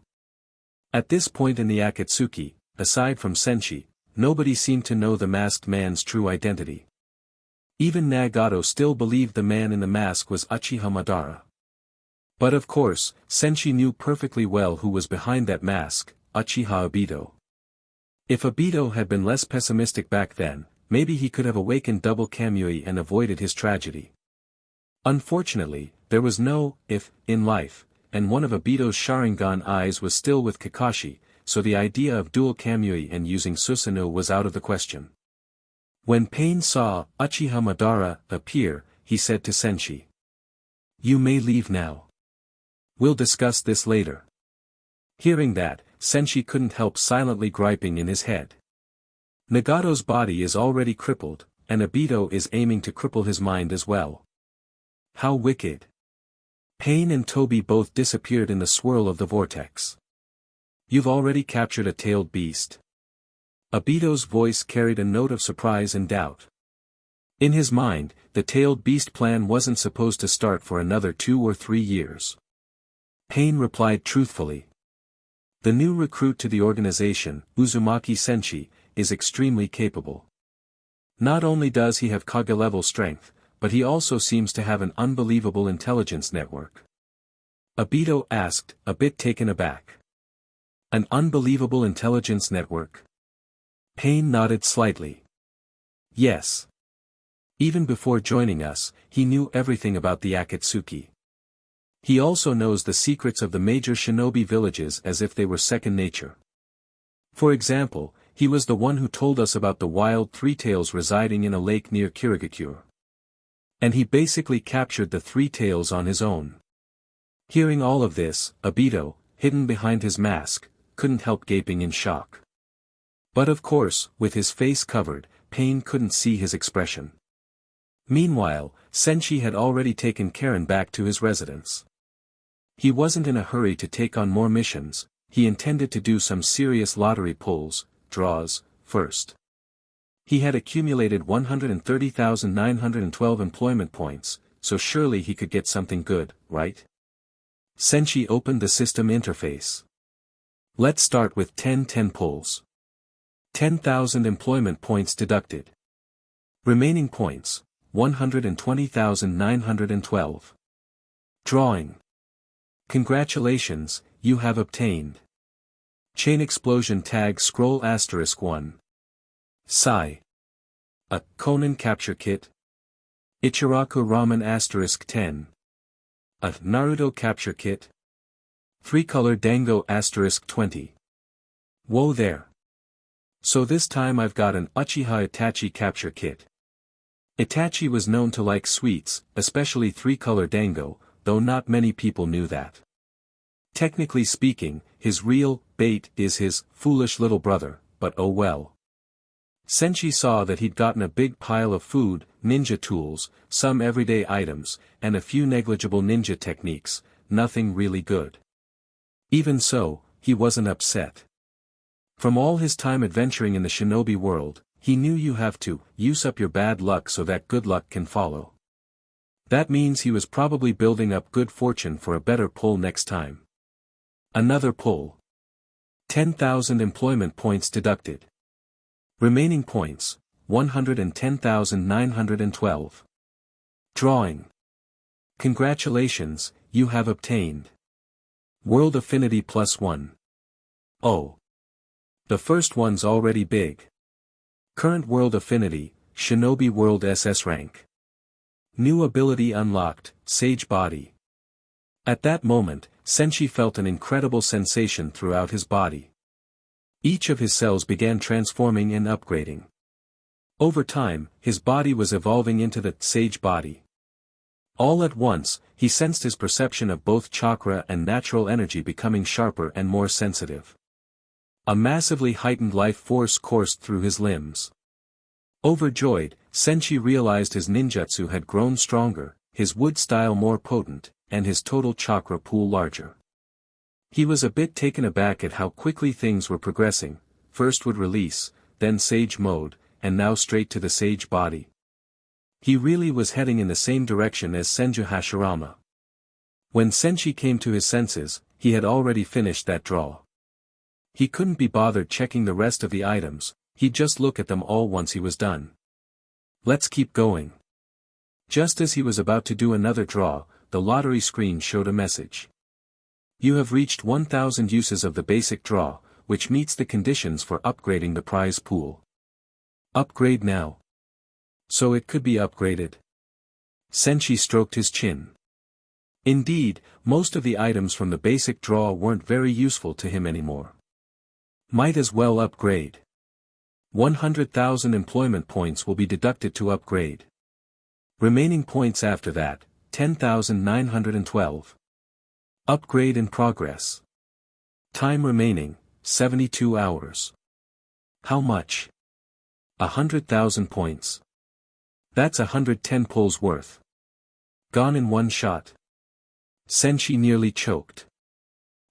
At this point in the Akatsuki, aside from Senshi, nobody seemed to know the masked man's true identity. Even Nagato still believed the man in the mask was Uchiha Madara. But of course, Senshi knew perfectly well who was behind that mask, Uchiha Obito. If Obito had been less pessimistic back then, maybe he could have awakened Double Kamui and avoided his tragedy. Unfortunately, there was no if in life, and one of Obito's Sharingan eyes was still with Kakashi, so the idea of dual Kamui and using Susanoo was out of the question. When Pain saw Uchiha Madara appear, he said to Senshi, "You may leave now. We'll discuss this later." Hearing that, Senshi couldn't help silently griping in his head. Nagato's body is already crippled, and Obito is aiming to cripple his mind as well. How wicked. Pain and Toby both disappeared in the swirl of the vortex. "You've already captured a tailed beast." Obito's voice carried a note of surprise and doubt. In his mind, the tailed beast plan wasn't supposed to start for another 2 or 3 years. Pain replied truthfully. The new recruit to the organization, Uzumaki Senshi, is extremely capable. Not only does he have Kage-level strength, but he also seems to have an unbelievable intelligence network. Obito asked, a bit taken aback. An unbelievable intelligence network? Pain nodded slightly. Yes. Even before joining us, he knew everything about the Akatsuki. He also knows the secrets of the major shinobi villages as if they were second nature. For example, he was the one who told us about the wild three-tails residing in a lake near Kirigakure. And he basically captured the three-tails on his own. Hearing all of this, Obito, hidden behind his mask, couldn't help gaping in shock. But of course, with his face covered, Pain couldn't see his expression. Meanwhile, Senshi had already taken Karen back to his residence. He wasn't in a hurry to take on more missions, he intended to do some serious lottery pulls, draws, first. He had accumulated 130,912 employment points, so surely he could get something good, right? Senshi opened the system interface. Let's start with 10 pulls. 10,000 employment points deducted. Remaining points, 120,912. Drawing. Congratulations, you have obtained. Chain explosion tag scroll *1. Sai. A Conan capture kit. Ichiraku ramen *10. A Naruto capture kit. 3-color dango *20. Whoa there. So this time I've got an Uchiha Itachi capture kit. Itachi was known to like sweets, especially 3-color dango, though not many people knew that. Technically speaking, his real bait is his foolish little brother, but oh well. Senshi saw that he'd gotten a big pile of food, ninja tools, some everyday items, and a few negligible ninja techniques, nothing really good. Even so, he wasn't upset. From all his time adventuring in the shinobi world, he knew you have to use up your bad luck so that good luck can follow. That means he was probably building up good fortune for a better pull next time. Another pull. 10,000 employment points deducted. Remaining points, 110,912. Drawing. Congratulations, you have obtained World Affinity +1. Oh. The first one's already big. Current World Affinity, Shinobi World SS rank. New ability unlocked, Sage Body. At that moment, Senshi felt an incredible sensation throughout his body. Each of his cells began transforming and upgrading. Over time, his body was evolving into the Sage Body. All at once, he sensed his perception of both chakra and natural energy becoming sharper and more sensitive. A massively heightened life force coursed through his limbs. Overjoyed, Senshi realized his ninjutsu had grown stronger, his wood style more potent, and his total chakra pool larger. He was a bit taken aback at how quickly things were progressing, first wood release, then sage mode, and now straight to the sage body. He really was heading in the same direction as Senju Hashirama. When Senshi came to his senses, he had already finished that draw. He couldn't be bothered checking the rest of the items, he'd just look at them all once he was done. Let's keep going. Just as he was about to do another draw, the lottery screen showed a message. You have reached 1000 uses of the basic draw, which meets the conditions for upgrading the prize pool. Upgrade now. So it could be upgraded. Senshi stroked his chin. Indeed, most of the items from the basic draw weren't very useful to him anymore. Might as well upgrade. 100,000 employment points will be deducted to upgrade. Remaining points after that, 10,912. Upgrade in progress. Time remaining, 72 hours. How much? 100,000 points. That's 110 pulls worth. Gone in one shot. Senshi nearly choked.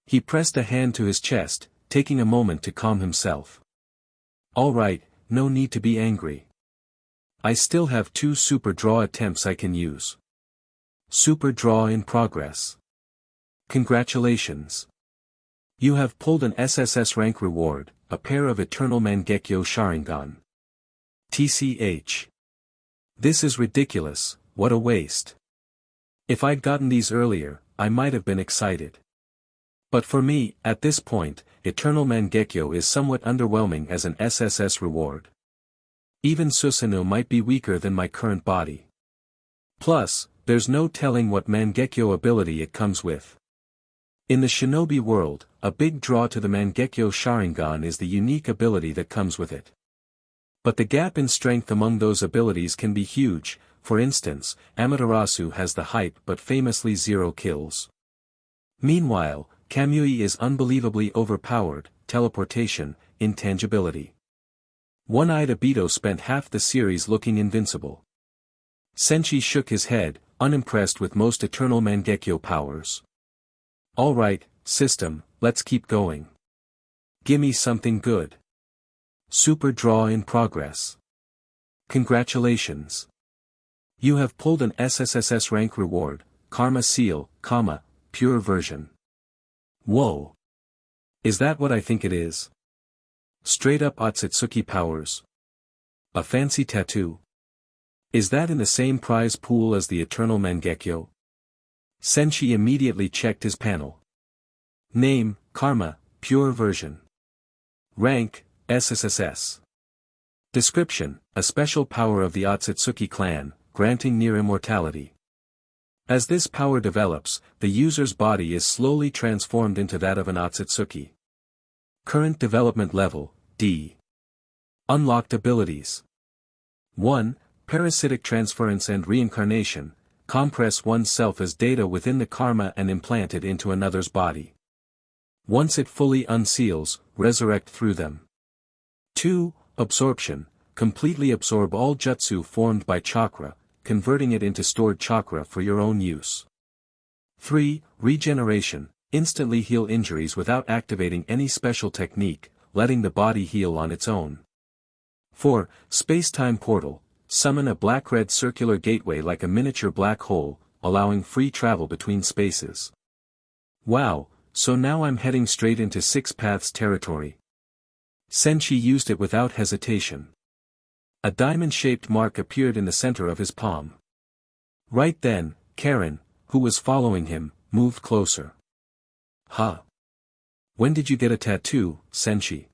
He pressed a hand to his chest, taking a moment to calm himself. All right, no need to be angry. I still have 2 super draw attempts I can use. Super draw in progress. Congratulations. You have pulled an SSS rank reward, a pair of Eternal Mangekyo Sharingan. TCH. This is ridiculous, what a waste. If I'd gotten these earlier, I might have been excited. But for me, at this point, Eternal Mangekyo is somewhat underwhelming as an SSS reward. Even Susanoo might be weaker than my current body. Plus, there's no telling what Mangekyo ability it comes with. In the shinobi world, a big draw to the Mangekyo Sharingan is the unique ability that comes with it. But the gap in strength among those abilities can be huge. For instance, Amaterasu has the hype but famously 0 kills. Meanwhile, Kamui is unbelievably overpowered, teleportation, intangibility. One-eyed Obito spent half the series looking invincible. Senshi shook his head, unimpressed with most Eternal Mangekyo powers. Alright, system, let's keep going. Gimme something good. Super draw in progress. Congratulations. You have pulled an SSSS rank reward, Karma Seal, pure version. Whoa. Is that what I think it is? Straight up Otsutsuki powers. A fancy tattoo. Is that in the same prize pool as the Eternal Mangekyo? Senshi immediately checked his panel. Name, Karma, pure version. Rank, SSSS. Description, a special power of the Otsutsuki clan, granting near immortality. As this power develops, the user's body is slowly transformed into that of an Otsutsuki. Current development level, D. Unlocked abilities. 1. Parasitic transference and reincarnation, compress oneself as data within the karma and implant it into another's body. Once it fully unseals, resurrect through them. 2. Absorption, completely absorb all jutsu formed by chakra, converting it into stored chakra for your own use. 3. Regeneration, instantly heal injuries without activating any special technique, letting the body heal on its own. 4. Space-time portal, summon a black-red circular gateway like a miniature black hole, allowing free travel between spaces. Wow, so now I'm heading straight into Six Paths territory. Senshi used it without hesitation. A diamond-shaped mark appeared in the center of his palm. Right then, Karen, who was following him, moved closer. Huh. When did you get a tattoo, Senshi?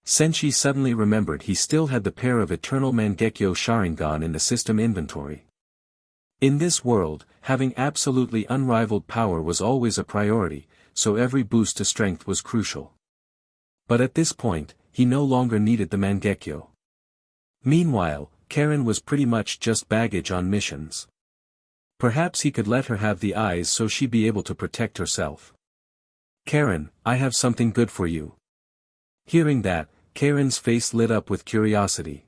Senshi suddenly remembered he still had the pair of Eternal Mangekyo Sharingan in the system inventory. In this world, having absolutely unrivaled power was always a priority, so every boost to strength was crucial. But at this point, he no longer needed the Mangekyo. Meanwhile, Karen was pretty much just baggage on missions. Perhaps he could let her have the eyes so she'd be able to protect herself. Karen, I have something good for you. Hearing that, Karen's face lit up with curiosity.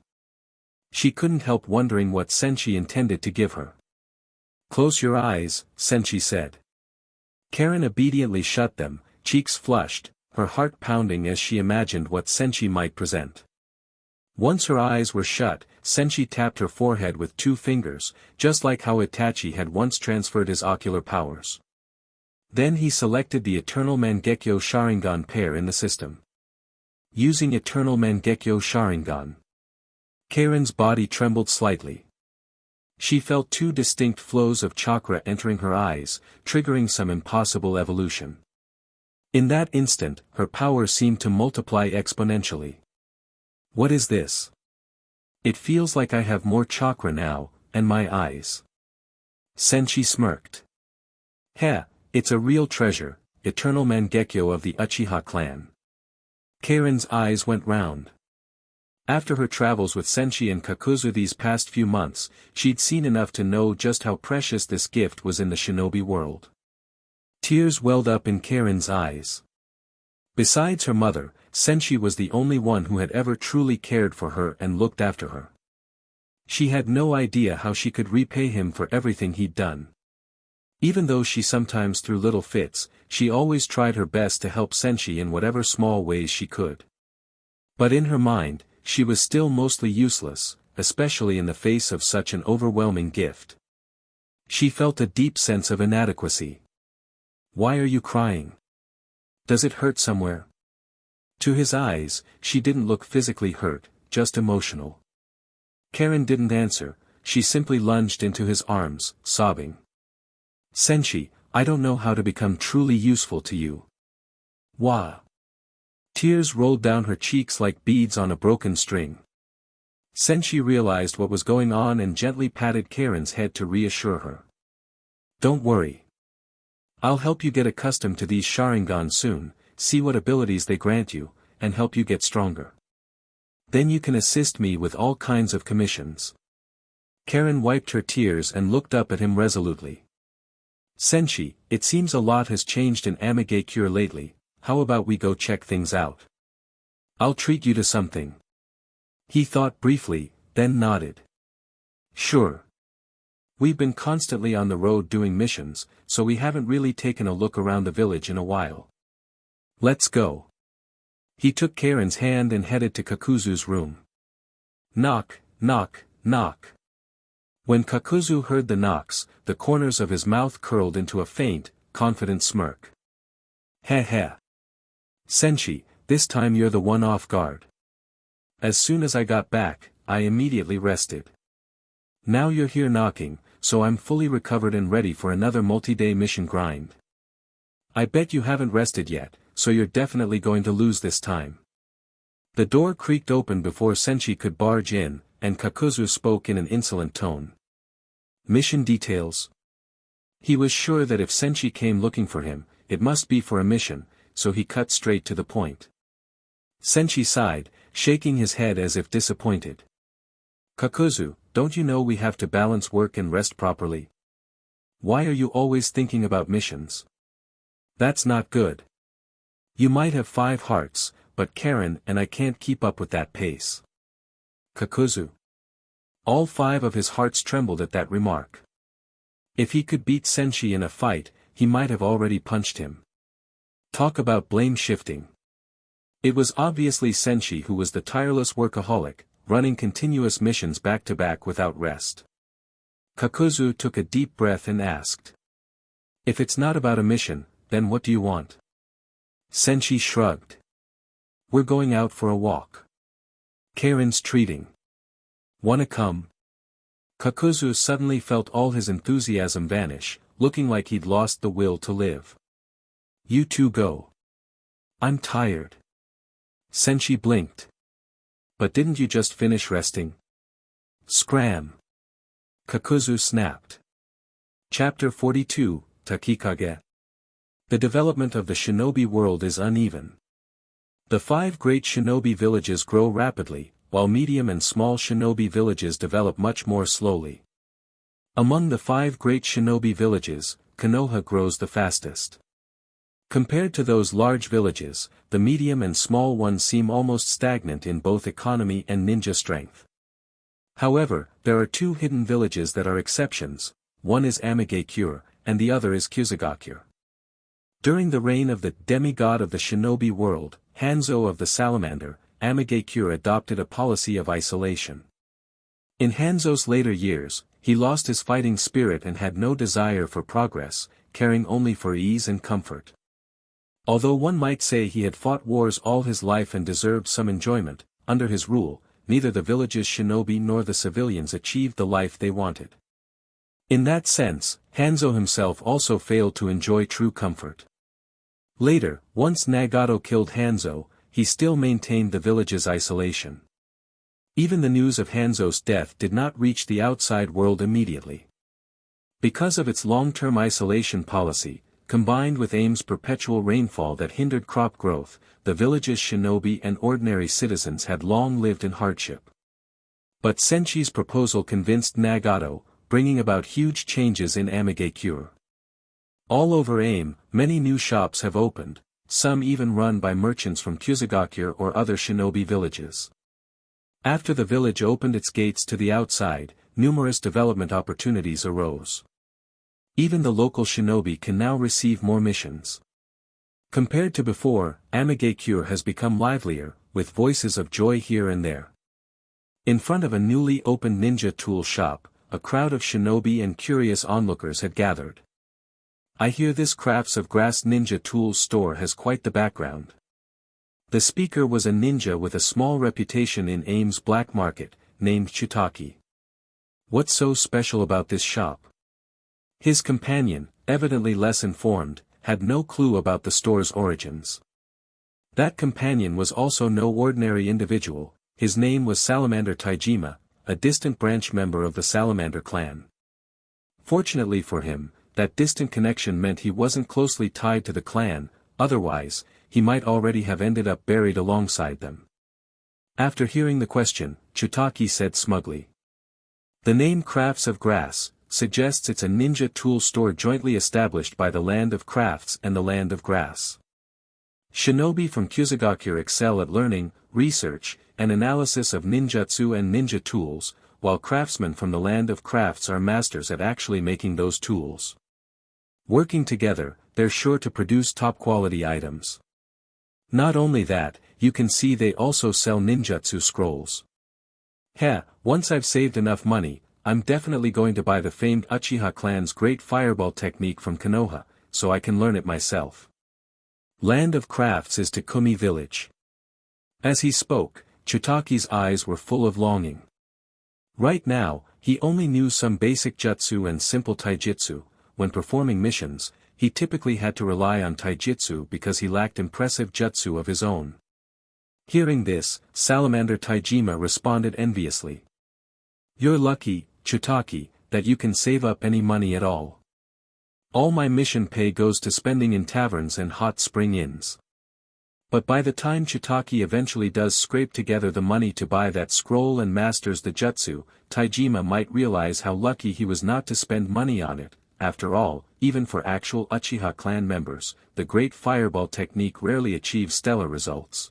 She couldn't help wondering what Senshi intended to give her. "Close your eyes," Senshi said. Karen obediently shut them, cheeks flushed, her heart pounding as she imagined what Senshi might present. Once her eyes were shut, Senshi tapped her forehead with 2 fingers, just like how Itachi had once transferred his ocular powers. Then he selected the Eternal Mangekyo Sharingan pair in the system. Using Eternal Mangekyo Sharingan, Karen's body trembled slightly. She felt 2 distinct flows of chakra entering her eyes, triggering some impossible evolution. In that instant, her power seemed to multiply exponentially. "What is this? It feels like I have more chakra now, and my eyes." Senshi smirked. "Heh, it's a real treasure, Eternal Mangekyo of the Uchiha clan." Karen's eyes went round. After her travels with Senshi and Kakuzu these past few months, she'd seen enough to know just how precious this gift was in the shinobi world. Tears welled up in Karen's eyes. Besides her mother, Senshi was the only one who had ever truly cared for her and looked after her. She had no idea how she could repay him for everything he'd done. Even though she sometimes threw little fits, she always tried her best to help Senshi in whatever small ways she could. But in her mind, she was still mostly useless, especially in the face of such an overwhelming gift. She felt a deep sense of inadequacy. "Why are you crying? Does it hurt somewhere?" To his eyes, she didn't look physically hurt, just emotional. Karen didn't answer, she simply lunged into his arms, sobbing. "Senshi, I don't know how to become truly useful to you." "Wah." Tears rolled down her cheeks like beads on a broken string. Senshi realized what was going on and gently patted Karen's head to reassure her. "Don't worry. I'll help you get accustomed to these Sharingan soon, see what abilities they grant you, and help you get stronger. Then you can assist me with all kinds of commissions." Karen wiped her tears and looked up at him resolutely. "Senshi, it seems a lot has changed in Amigakure lately. How about we go check things out? I'll treat you to something." He thought briefly, then nodded. "Sure. We've been constantly on the road doing missions, so we haven't really taken a look around the village in a while. Let's go." He took Karen's hand and headed to Kakuzu's room. Knock, knock, knock. When Kakuzu heard the knocks, the corners of his mouth curled into a faint, confident smirk. "Heh heh. Senshi, this time you're the one off guard. As soon as I got back, I immediately rested. Now you're here knocking, so I'm fully recovered and ready for another multi-day mission grind. I bet you haven't rested yet, so you're definitely going to lose this time." The door creaked open before Senshi could barge in, and Kakuzu spoke in an insolent tone. "Mission details?" He was sure that if Senshi came looking for him, it must be for a mission, so he cut straight to the point. Senshi sighed, shaking his head as if disappointed. "Kakuzu, don't you know we have to balance work and rest properly? Why are you always thinking about missions? That's not good. You might have 5 hearts, but Karen and I can't keep up with that pace." Kakuzu. All 5 of his hearts trembled at that remark. If he could beat Senshi in a fight, he might have already punched him. Talk about blame shifting. It was obviously Senshi who was the tireless workaholic, running continuous missions back-to-back without rest. Kakuzu took a deep breath and asked. "If it's not about a mission, then what do you want?" Senshi shrugged. "We're going out for a walk. Karen's treating. Wanna come?" Kakuzu suddenly felt all his enthusiasm vanish, looking like he'd lost the will to live. "You two go. I'm tired." Senshi blinked. "But didn't you just finish resting?" Scram. Kakuzu snapped. Chapter 42, Takikage. The development of the shinobi world is uneven. The 5 great shinobi villages grow rapidly, while medium and small shinobi villages develop much more slowly. Among the 5 great shinobi villages, Konoha grows the fastest. Compared to those large villages, the medium and small ones seem almost stagnant in both economy and ninja strength. However, there are two hidden villages that are exceptions, one is Amigakure, and the other is Kusagakure. During the reign of the demigod of the shinobi world, Hanzo of the Salamander, Amigakure adopted a policy of isolation. In Hanzo's later years, he lost his fighting spirit and had no desire for progress, caring only for ease and comfort. Although one might say he had fought wars all his life and deserved some enjoyment, under his rule, neither the village's shinobi nor the civilians achieved the life they wanted. In that sense, Hanzo himself also failed to enjoy true comfort. Later, once Nagato killed Hanzo, he still maintained the village's isolation. Even the news of Hanzo's death did not reach the outside world immediately. Because of its long-term isolation policy, combined with AIM's perpetual rainfall that hindered crop growth, the village's shinobi and ordinary citizens had long lived in hardship. But Senchi's proposal convinced Nagato, bringing about huge changes in Amigakure. All over AIM, many new shops have opened, some even run by merchants from Kusagakure or other shinobi villages. After the village opened its gates to the outside, numerous development opportunities arose. Even the local shinobi can now receive more missions. Compared to before, Amigakure has become livelier, with voices of joy here and there. In front of a newly opened ninja tool shop, a crowd of shinobi and curious onlookers had gathered. I hear this Crafts of Grass ninja tools store has quite the background. The speaker was a ninja with a small reputation in AIM's black market, named Chitaki. What's so special about this shop? His companion, evidently less informed, had no clue about the store's origins. That companion was also no ordinary individual, his name was Salamander Taijima, a distant branch member of the Salamander clan. Fortunately for him, that distant connection meant he wasn't closely tied to the clan, otherwise, he might already have ended up buried alongside them. After hearing the question, Chitaki said smugly. The name Crafts of Grass suggests it's a ninja tool store jointly established by the Land of Crafts and the Land of Grass. Shinobi from Kusagakure excel at learning, research, and analysis of ninjutsu and ninja tools, while craftsmen from the Land of Crafts are masters at actually making those tools. Working together, they're sure to produce top-quality items. Not only that, you can see they also sell ninjutsu scrolls. Once I've saved enough money, I'm definitely going to buy the famed Uchiha clan's great fireball technique from Konoha, so I can learn it myself. Land of Crafts is Takumi village. As he spoke, Chitaki's eyes were full of longing. Right now, he only knew some basic jutsu and simple taijutsu. When performing missions, he typically had to rely on taijutsu because he lacked impressive jutsu of his own. Hearing this, Salamander Taijima responded enviously. You're lucky, Chitaki, that you can save up any money at all. All my mission pay goes to spending in taverns and hot spring inns. But by the time Chitaki eventually does scrape together the money to buy that scroll and masters the jutsu, Taijima might realize how lucky he was not to spend money on it. After all, even for actual Uchiha clan members, the great fireball technique rarely achieves stellar results.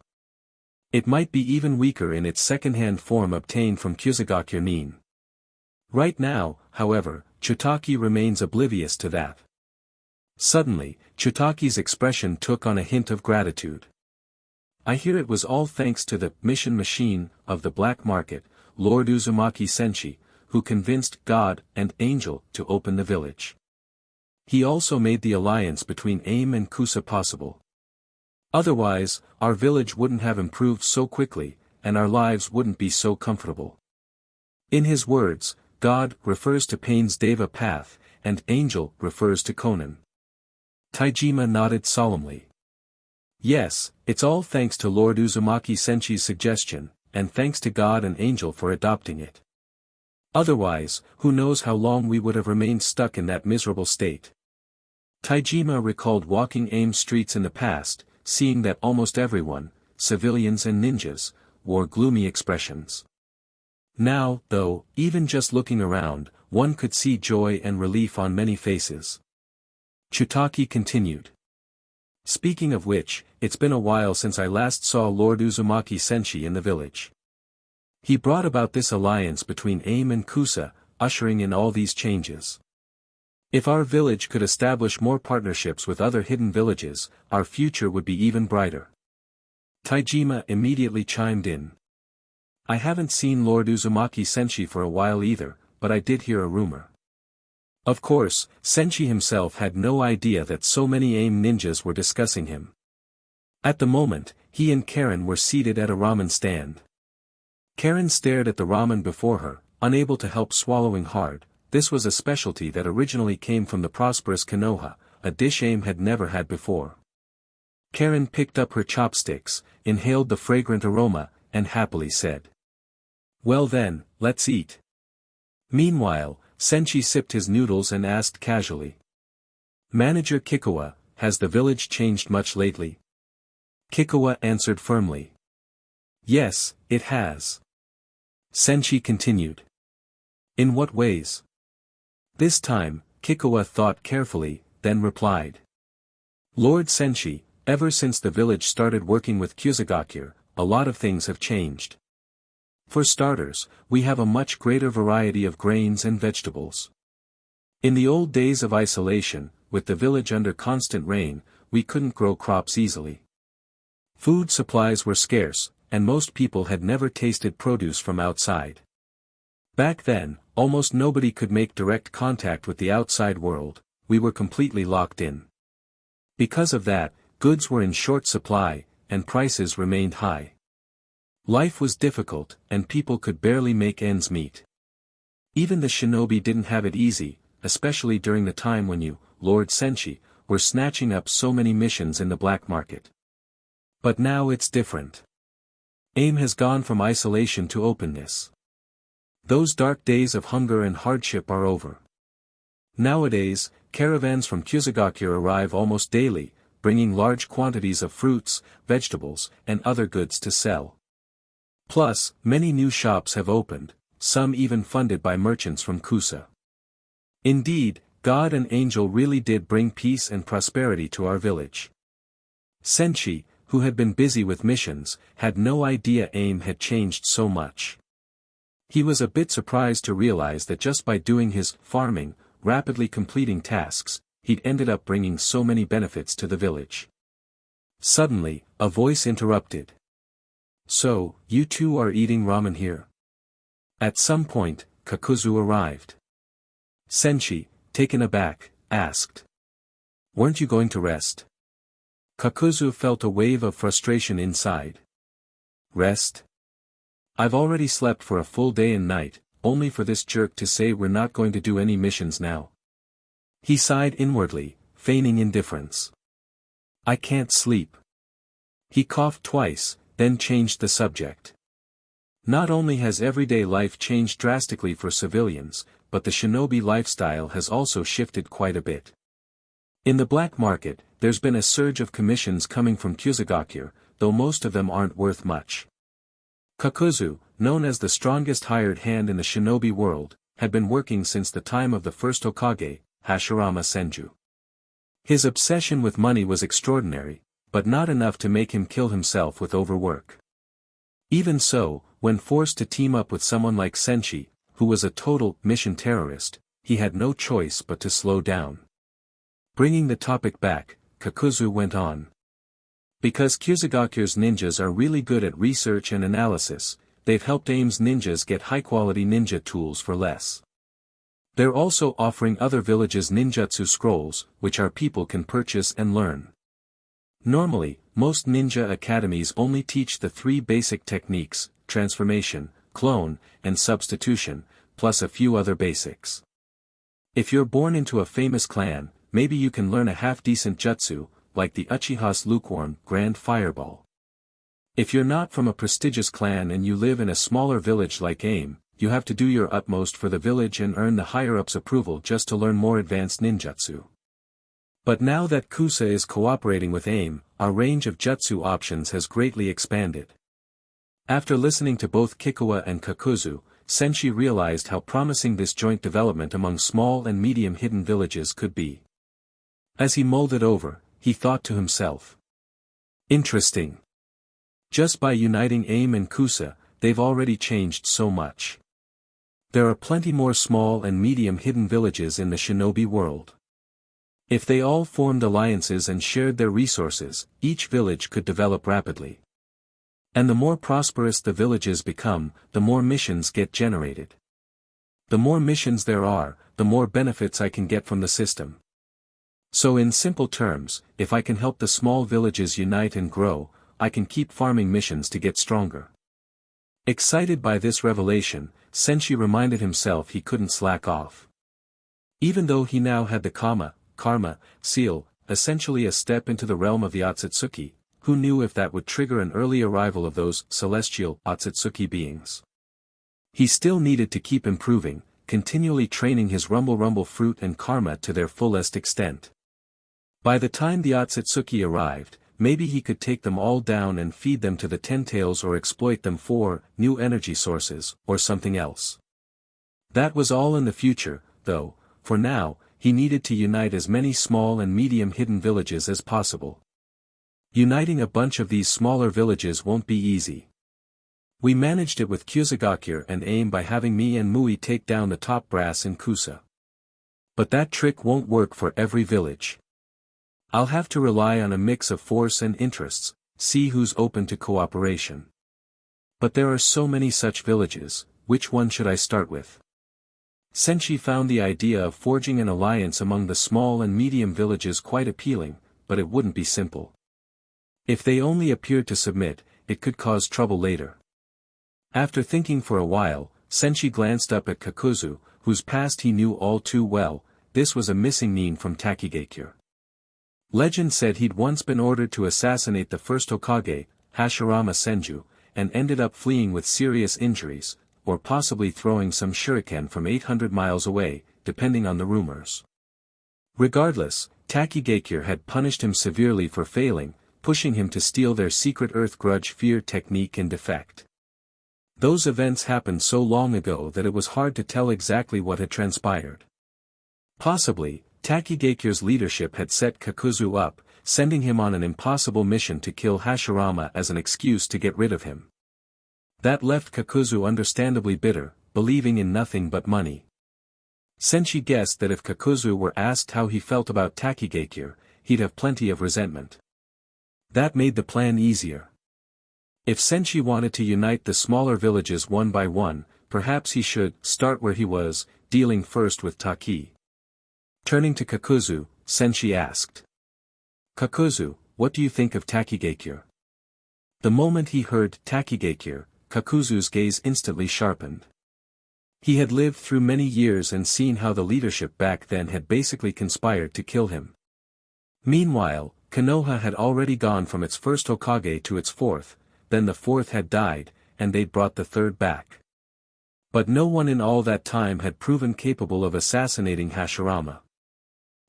It might be even weaker in its second-hand form obtained from Kusagakure nin. Right now, however, Chitaki remains oblivious to that. Suddenly, Chitaki's expression took on a hint of gratitude. I hear it was all thanks to the mission machine of the black market, Lord Uzumaki Senshi, who convinced God and Angel to open the village. He also made the alliance between AIM and Kusa possible. Otherwise, our village wouldn't have improved so quickly, and our lives wouldn't be so comfortable. In his words, God refers to Pain's Deva path, and Angel refers to Conan. Taijima nodded solemnly. Yes, it's all thanks to Lord Uzumaki Senshi's suggestion, and thanks to God and Angel for adopting it. Otherwise, who knows how long we would have remained stuck in that miserable state. Taijima recalled walking AIM streets in the past, seeing that almost everyone, civilians and ninjas, wore gloomy expressions. Now, though, even just looking around, one could see joy and relief on many faces. Chitaki continued. Speaking of which, it's been a while since I last saw Lord Uzumaki Senshi in the village. He brought about this alliance between AIM and Kusa, ushering in all these changes. If our village could establish more partnerships with other hidden villages, our future would be even brighter. Taijima immediately chimed in. I haven't seen Lord Uzumaki Senshi for a while either, but I did hear a rumor. Of course, Senshi himself had no idea that so many AIM ninjas were discussing him. At the moment, he and Karen were seated at a ramen stand. Karen stared at the ramen before her, unable to help swallowing hard. This was a specialty that originally came from the prosperous Konoha, a dish AIM had never had before. Karen picked up her chopsticks, inhaled the fragrant aroma, and happily said, "Well then, let's eat." Meanwhile, Senshi sipped his noodles and asked casually. Manager Kikuwa, has the village changed much lately? Kikuwa answered firmly. Yes, it has. Senshi continued. In what ways? This time, Kikuwa thought carefully, then replied. Lord Senshi, ever since the village started working with Kyuzugakure, a lot of things have changed. For starters, we have a much greater variety of grains and vegetables. In the old days of isolation, with the village under constant rain, we couldn't grow crops easily. Food supplies were scarce, and most people had never tasted produce from outside. Back then, almost nobody could make direct contact with the outside world, we were completely locked in. Because of that, goods were in short supply, and prices remained high. Life was difficult, and people could barely make ends meet. Even the shinobi didn't have it easy, especially during the time when you, Lord Senshi, were snatching up so many missions in the black market. But now it's different. AIM has gone from isolation to openness. Those dark days of hunger and hardship are over. Nowadays, caravans from Kyuzugakure arrive almost daily, bringing large quantities of fruits, vegetables, and other goods to sell. Plus, many new shops have opened, some even funded by merchants from Kusa. Indeed, God and Angel really did bring peace and prosperity to our village. Senshi, who had been busy with missions, had no idea AIM had changed so much. He was a bit surprised to realize that just by doing his farming, rapidly completing tasks, he'd ended up bringing so many benefits to the village. Suddenly, a voice interrupted. So, you two are eating ramen here? At some point, Kakuzu arrived. Senshi, taken aback, asked. Weren't you going to rest? Kakuzu felt a wave of frustration inside. Rest? I've already slept for a full day and night, only for this jerk to say we're not going to do any missions now. He sighed inwardly, feigning indifference. I can't sleep. He coughed twice, then changed the subject. Not only has everyday life changed drastically for civilians, but the shinobi lifestyle has also shifted quite a bit. In the black market, there's been a surge of commissions coming from Kyuzugakure, though most of them aren't worth much. Kakuzu, known as the strongest hired hand in the shinobi world, had been working since the time of the first Hokage, Hashirama Senju. His obsession with money was extraordinary, but not enough to make him kill himself with overwork. Even so, when forced to team up with someone like Senshi, who was a total mission terrorist, he had no choice but to slow down. Bringing the topic back, Kakuzu went on. Because Kyuzugakure's ninjas are really good at research and analysis, they've helped AIM's ninjas get high-quality ninja tools for less. They're also offering other villages ninjutsu scrolls, which our people can purchase and learn. Normally, most ninja academies only teach the 3 basic techniques, transformation, clone, and substitution, plus a few other basics. If you're born into a famous clan, maybe you can learn a half-decent jutsu, like the Uchiha's lukewarm Grand Fireball. If you're not from a prestigious clan and you live in a smaller village like AIM, you have to do your utmost for the village and earn the higher-ups' approval just to learn more advanced ninjutsu. But now that Kusa is cooperating with AIM, our range of jutsu options has greatly expanded. After listening to both Kikuwa and Kakuzu, Senshi realized how promising this joint development among small and medium hidden villages could be. As he mulled it over, he thought to himself. Interesting. Just by uniting AIM and Kusa, they've already changed so much. There are plenty more small and medium hidden villages in the shinobi world. If they all formed alliances and shared their resources, each village could develop rapidly. And the more prosperous the villages become, the more missions get generated. The more missions there are, the more benefits I can get from the system. So in simple terms, if I can help the small villages unite and grow, I can keep farming missions to get stronger. Excited by this revelation, Senshi reminded himself he couldn't slack off. Even though he now had the karma seal, essentially a step into the realm of the Otsutsuki, who knew if that would trigger an early arrival of those celestial Otsutsuki beings. He still needed to keep improving, continually training his rumble fruit and karma to their fullest extent. By the time the Otsutsuki arrived, maybe he could take them all down and feed them to the Ten-Tails or exploit them for new energy sources, or something else. That was all in the future, though. For now, he needed to unite as many small and medium hidden villages as possible. Uniting a bunch of these smaller villages won't be easy. We managed it with Kyuzugakure and Aim by having me and Mui take down the top brass in Kusa. But that trick won't work for every village. I'll have to rely on a mix of force and interests, see who's open to cooperation. But there are so many such villages, which one should I start with? Senshi found the idea of forging an alliance among the small and medium villages quite appealing, but it wouldn't be simple. If they only appeared to submit, it could cause trouble later. After thinking for a while, Senshi glanced up at Kakuzu, whose past he knew all too well. This was a missing nin from Takigakure. Legend said he'd once been ordered to assassinate the first Hokage, Hashirama Senju, and ended up fleeing with serious injuries, or possibly throwing some shuriken from 800 miles away, depending on the rumors. Regardless, Takigakure had punished him severely for failing, pushing him to steal their secret Earth Grudge Fear technique and defect. Those events happened so long ago that it was hard to tell exactly what had transpired. Possibly, Takigakure's leadership had set Kakuzu up, sending him on an impossible mission to kill Hashirama as an excuse to get rid of him. That left Kakuzu understandably bitter, believing in nothing but money. Senshi guessed that if Kakuzu were asked how he felt about Takigakure, he'd have plenty of resentment. That made the plan easier. If Senshi wanted to unite the smaller villages one by one, perhaps he should start where he was, dealing first with Taki. Turning to Kakuzu, Senshi asked. Kakuzu, what do you think of Takigakure? The moment he heard Takigakure, Kakuzu's gaze instantly sharpened. He had lived through many years and seen how the leadership back then had basically conspired to kill him. Meanwhile, Konoha had already gone from its first Hokage to its fourth, then the fourth had died, and they'd brought the third back. But no one in all that time had proven capable of assassinating Hashirama.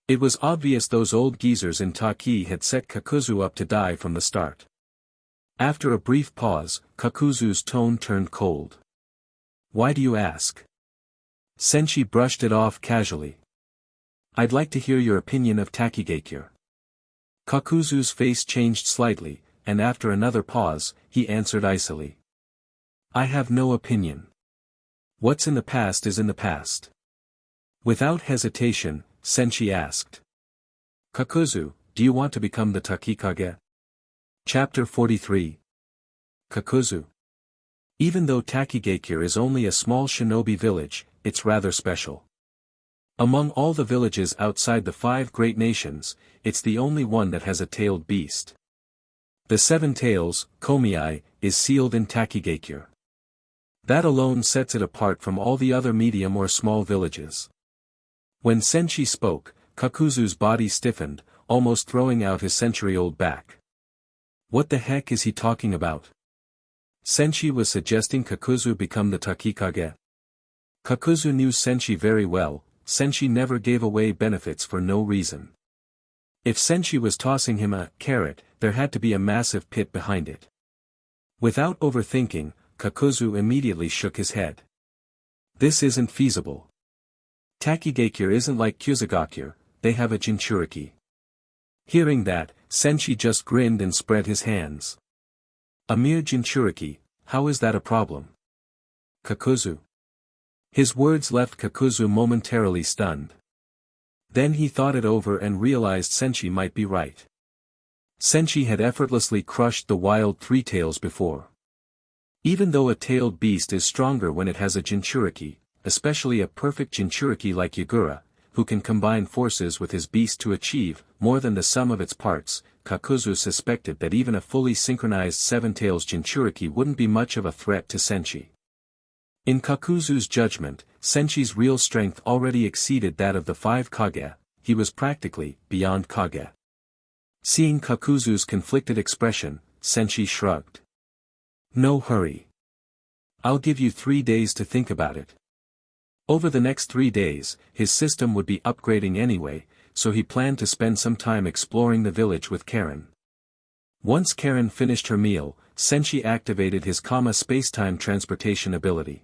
It was obvious those old geezers in Taki had set Kakuzu up to die from the start. After a brief pause, Kakuzu's tone turned cold. Why do you ask? Senshi brushed it off casually. I'd like to hear your opinion of Takigakure. Kakuzu's face changed slightly, and after another pause, he answered icily. I have no opinion. What's in the past is in the past. Without hesitation, Senshi asked. Kakuzu, do you want to become the Takikage? Chapter 43. Kakuzu. Even though Takigakure is only a small shinobi village, it's rather special. Among all the villages outside the 5 great nations, it's the only one that has a tailed beast. The 7 tails, Komiai, is sealed in Takigakure. That alone sets it apart from all the other medium or small villages. When Senshi spoke, Kakuzu's body stiffened, almost throwing out his century-old back. What the heck is he talking about? Senshi was suggesting Kakuzu become the Takikage. Kakuzu knew Senshi very well. Senshi never gave away benefits for no reason. If Senshi was tossing him a carrot, there had to be a massive pit behind it. Without overthinking, Kakuzu immediately shook his head. This isn't feasible. Takigakure isn't like Kyuzugakure, they have a Jinchuriki. Hearing that, Senshi just grinned and spread his hands. A mere Jinchuriki, how is that a problem? Kakuzu. His words left Kakuzu momentarily stunned. Then he thought it over and realized Senshi might be right. Senshi had effortlessly crushed the wild three tails before. Even though a tailed beast is stronger when it has a Jinchuriki, especially a perfect Jinchuriki like Yagura, who can combine forces with his beast to achieve more than the sum of its parts, Kakuzu suspected that even a fully synchronized Seven Tails Jinchuriki wouldn't be much of a threat to Senshi. In Kakuzu's judgment, Senshi's real strength already exceeded that of the 5 Kage, he was practically beyond Kage. Seeing Kakuzu's conflicted expression, Senshi shrugged. No hurry. I'll give you 3 days to think about it. Over the next 3 days, his system would be upgrading anyway, so he planned to spend some time exploring the village with Karen. Once Karen finished her meal, Senshi activated his spacetime transportation ability.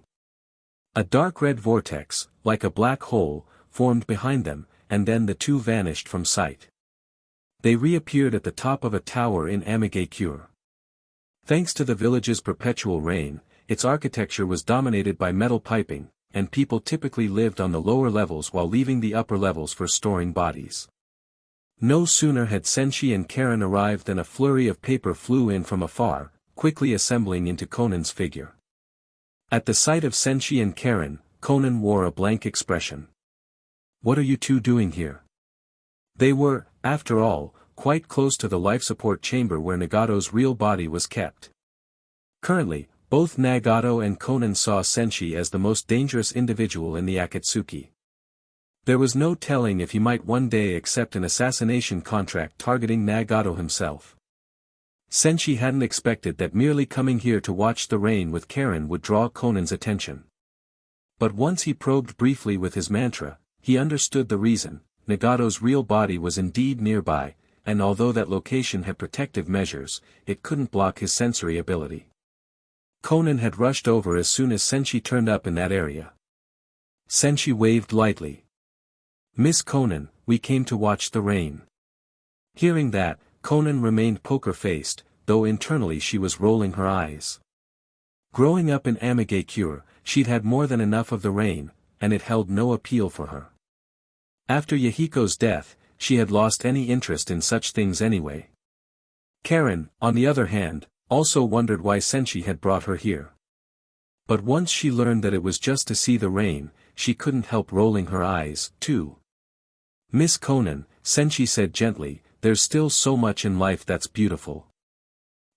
A dark red vortex, like a black hole, formed behind them, and then the two vanished from sight. They reappeared at the top of a tower in Amigakure. Thanks to the village's perpetual rain, its architecture was dominated by metal piping, and people typically lived on the lower levels while leaving the upper levels for storing bodies. No sooner had Senshi and Karen arrived than a flurry of paper flew in from afar, quickly assembling into Conan's figure. At the sight of Senshi and Karen, Conan wore a blank expression. What are you two doing here? They were, after all, quite close to the life support chamber where Nagato's real body was kept. Currently, both Nagato and Conan saw Senshi as the most dangerous individual in the Akatsuki. There was no telling if he might one day accept an assassination contract targeting Nagato himself. Senshi hadn't expected that merely coming here to watch the rain with Karen would draw Conan's attention. But once he probed briefly with his mantra, he understood the reason. Nagato's real body was indeed nearby, and although that location had protective measures, it couldn't block his sensory ability. Conan had rushed over as soon as Senshi turned up in that area. Senshi waved lightly. Miss Conan, we came to watch the rain. Hearing that, Conan remained poker-faced, though internally she was rolling her eyes. Growing up in Amigakure, she'd had more than enough of the rain, and it held no appeal for her. After Yahiko's death, she had lost any interest in such things anyway. Karen, on the other hand, also wondered why Senshi had brought her here. But once she learned that it was just to see the rain, she couldn't help rolling her eyes, too. Miss Conan, Senshi said gently, there's still so much in life that's beautiful.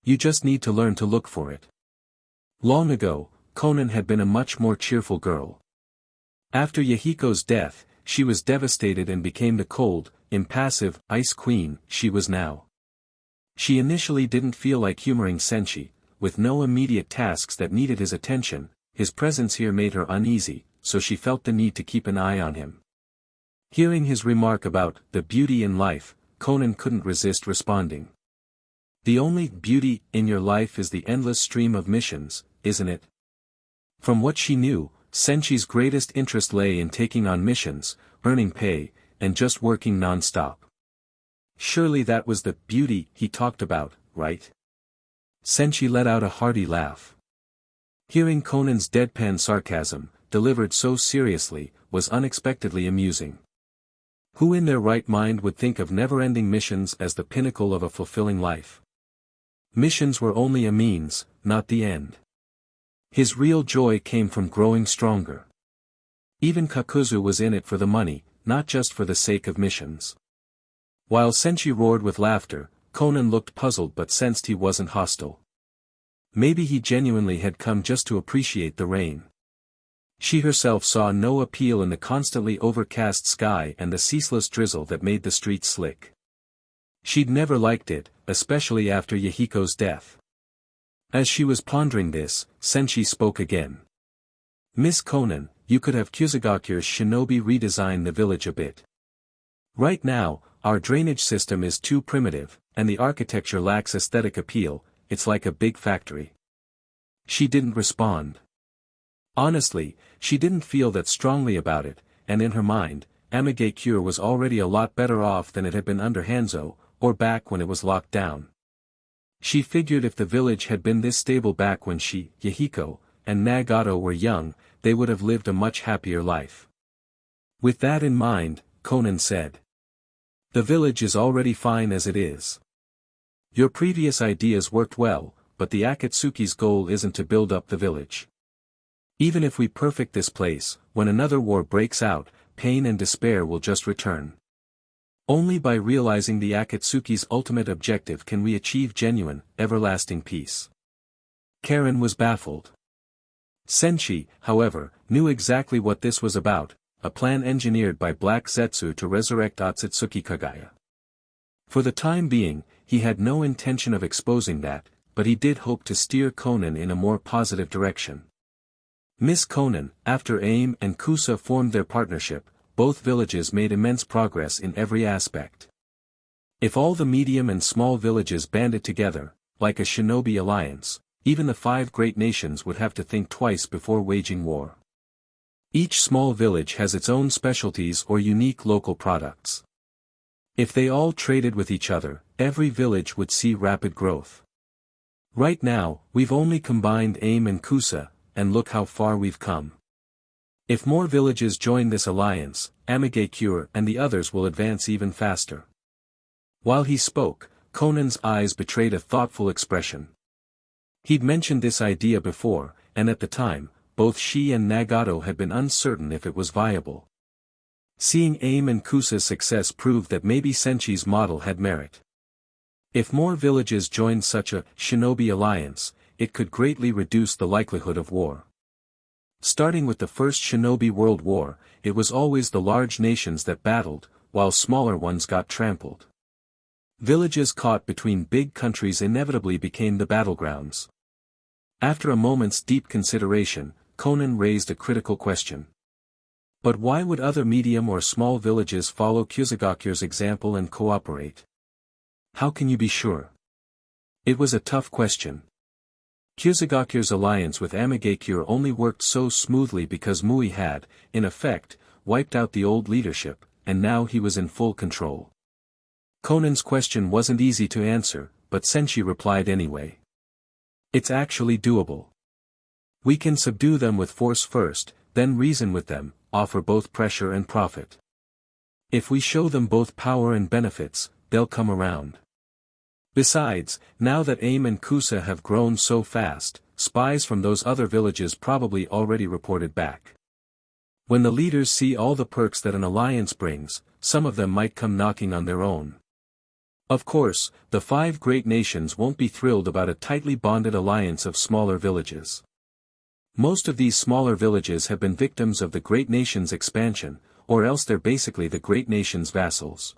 You just need to learn to look for it. Long ago, Conan had been a much more cheerful girl. After Yahiko's death, she was devastated and became the cold, impassive, ice queen she was now. She initially didn't feel like humoring Senshi, with no immediate tasks that needed his attention. His presence here made her uneasy, so she felt the need to keep an eye on him. Hearing his remark about the beauty in life, Conan couldn't resist responding. The only beauty in your life is the endless stream of missions, isn't it? From what she knew, Senshi's greatest interest lay in taking on missions, earning pay, and just working non-stop. Surely that was the beauty he talked about, right? Senshi let out a hearty laugh. Hearing Conan's deadpan sarcasm, delivered so seriously, was unexpectedly amusing. Who in their right mind would think of never-ending missions as the pinnacle of a fulfilling life? Missions were only a means, not the end. His real joy came from growing stronger. Even Kakuzu was in it for the money, not just for the sake of missions. While Senshi roared with laughter, Conan looked puzzled but sensed he wasn't hostile. Maybe he genuinely had come just to appreciate the rain. She herself saw no appeal in the constantly overcast sky and the ceaseless drizzle that made the streets slick. She'd never liked it, especially after Yahiko's death. As she was pondering this, Senshi spoke again. Miss Conan, you could have Kusugakure's shinobi redesign the village a bit. Right now, our drainage system is too primitive, and the architecture lacks aesthetic appeal, it's like a big factory. She didn't respond. Honestly, she didn't feel that strongly about it, and in her mind, Amigakure was already a lot better off than it had been under Hanzo, or back when it was locked down. She figured if the village had been this stable back when she, Yahiko, and Nagato were young, they would have lived a much happier life. With that in mind, Conan said. The village is already fine as it is. Your previous ideas worked well, but the Akatsuki's goal isn't to build up the village. Even if we perfect this place, when another war breaks out, pain and despair will just return. Only by realizing the Akatsuki's ultimate objective can we achieve genuine, everlasting peace. Karen was baffled. Senshi, however, knew exactly what this was about, a plan engineered by Black Zetsu to resurrect Otsutsuki Kagaya. For the time being, he had no intention of exposing that, but he did hope to steer Conan in a more positive direction. Miss Conan, after Aim and Kusa formed their partnership, both villages made immense progress in every aspect. If all the medium and small villages banded together, like a shinobi alliance, even the 5 great nations would have to think twice before waging war. Each small village has its own specialties or unique local products. If they all traded with each other, every village would see rapid growth. Right now, we've only combined Aim and Kusa, and look how far we've come. If more villages join this alliance, Amigakure and the others will advance even faster. While he spoke, Conan's eyes betrayed a thoughtful expression. He'd mentioned this idea before, and at the time, both she and Nagato had been uncertain if it was viable. Seeing Aim and Kusa's success proved that maybe Senshi's model had merit. If more villages joined such a shinobi alliance, it could greatly reduce the likelihood of war. Starting with the First Shinobi World War, it was always the large nations that battled, while smaller ones got trampled. Villages caught between big countries inevitably became the battlegrounds. After a moment's deep consideration, Conan raised a critical question. But why would other medium or small villages follow Kusugakure's example and cooperate? How can you be sure? It was a tough question. Kusugakure's alliance with Amigakure only worked so smoothly because Mui had, in effect, wiped out the old leadership, and now he was in full control. Conan's question wasn't easy to answer, but Senshi replied anyway. It's actually doable. We can subdue them with force first, then reason with them, offer both pressure and profit. If we show them both power and benefits, they'll come around. Besides, now that Aim and Kusa have grown so fast, spies from those other villages probably already reported back. When the leaders see all the perks that an alliance brings, some of them might come knocking on their own. Of course, the 5 great nations won't be thrilled about a tightly bonded alliance of smaller villages. Most of these smaller villages have been victims of the great nation's expansion, or else they're basically the great nation's vassals.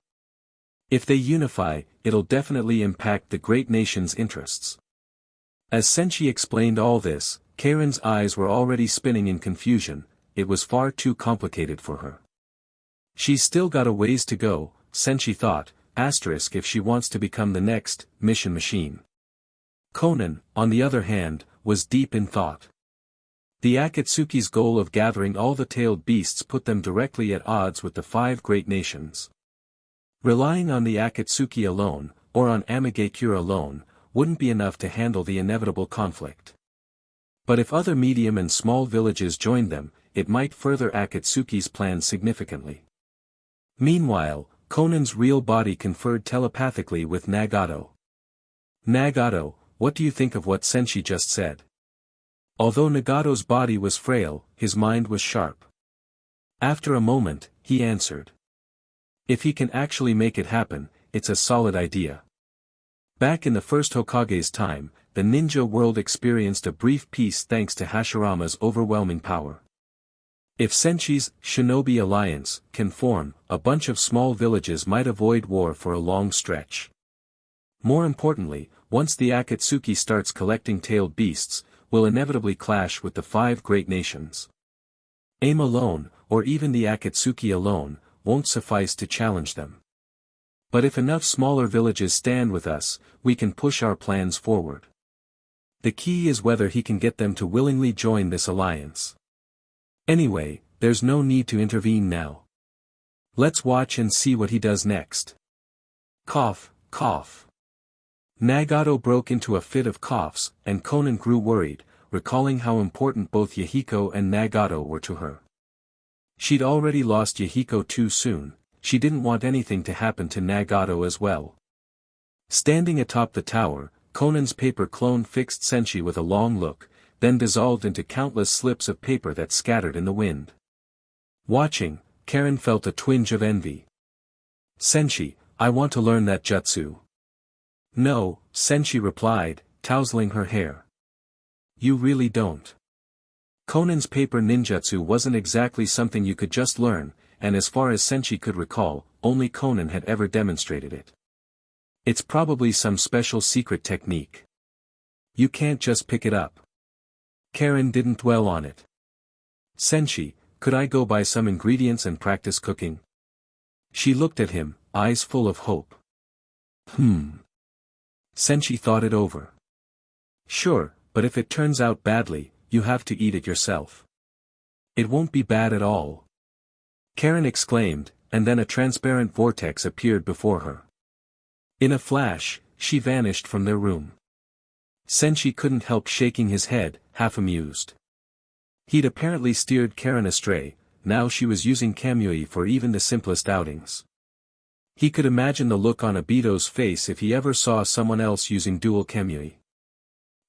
If they unify, it'll definitely impact the great nation's interests. As Senshi explained all this, Karen's eyes were already spinning in confusion. It was far too complicated for her. She's still got a ways to go, Senshi thought, if she wants to become the next mission machine. Conan, on the other hand, was deep in thought. The Akatsuki's goal of gathering all the tailed beasts put them directly at odds with the 5 great nations. Relying on the Akatsuki alone, or on Amigakure alone, wouldn't be enough to handle the inevitable conflict. But if other medium and small villages joined them, it might further Akatsuki's plans significantly. Meanwhile, Conan's real body conferred telepathically with Nagato. Nagato, what do you think of what Senshi just said? Although Nagato's body was frail, his mind was sharp. After a moment, he answered. If he can actually make it happen, it's a solid idea. Back in the first Hokage's time, the ninja world experienced a brief peace thanks to Hashirama's overwhelming power. If Senshi's shinobi alliance can form, a bunch of small villages might avoid war for a long stretch. More importantly, once the Akatsuki starts collecting tailed beasts, will inevitably clash with the 5 great nations. Aim alone, or even the Akatsuki alone, won't suffice to challenge them. But if enough smaller villages stand with us, we can push our plans forward. The key is whether he can get them to willingly join this alliance. Anyway, there's no need to intervene now. Let's watch and see what he does next. Cough, cough. Nagato broke into a fit of coughs, and Conan grew worried, recalling how important both Yahiko and Nagato were to her. She'd already lost Yahiko too soon, she didn't want anything to happen to Nagato as well. Standing atop the tower, Conan's paper clone fixed Senshi with a long look, then dissolved into countless slips of paper that scattered in the wind. Watching, Karen felt a twinge of envy. Senshi, I want to learn that jutsu. No, Senshi replied, tousling her hair. You really don't. Conan's paper ninjutsu wasn't exactly something you could just learn, and as far as Senshi could recall, only Conan had ever demonstrated it. It's probably some special secret technique. You can't just pick it up. Karen didn't dwell on it. Senshi, could I go buy some ingredients and practice cooking? She looked at him, eyes full of hope. Senshi thought it over. Sure, but if it turns out badly, you have to eat it yourself. It won't be bad at all. Karen exclaimed, and then a transparent vortex appeared before her. In a flash, she vanished from their room. Senshi couldn't help shaking his head, half amused. He'd apparently steered Karen astray, now she was using kamui for even the simplest outings. He could imagine the look on Obito's face if he ever saw someone else using dual kamui.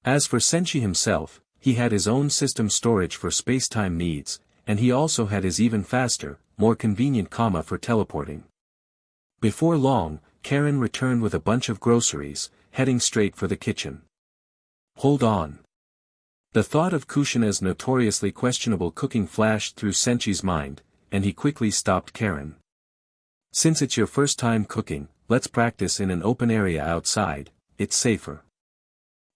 As for Senshi himself, he had his own system storage for space-time needs, and he also had his even faster, more convenient comma for teleporting. Before long, Karen returned with a bunch of groceries, heading straight for the kitchen. Hold on. The thought of Kushina's notoriously questionable cooking flashed through Senshi's mind, and he quickly stopped Karen. Since it's your first time cooking, let's practice in an open area outside, it's safer.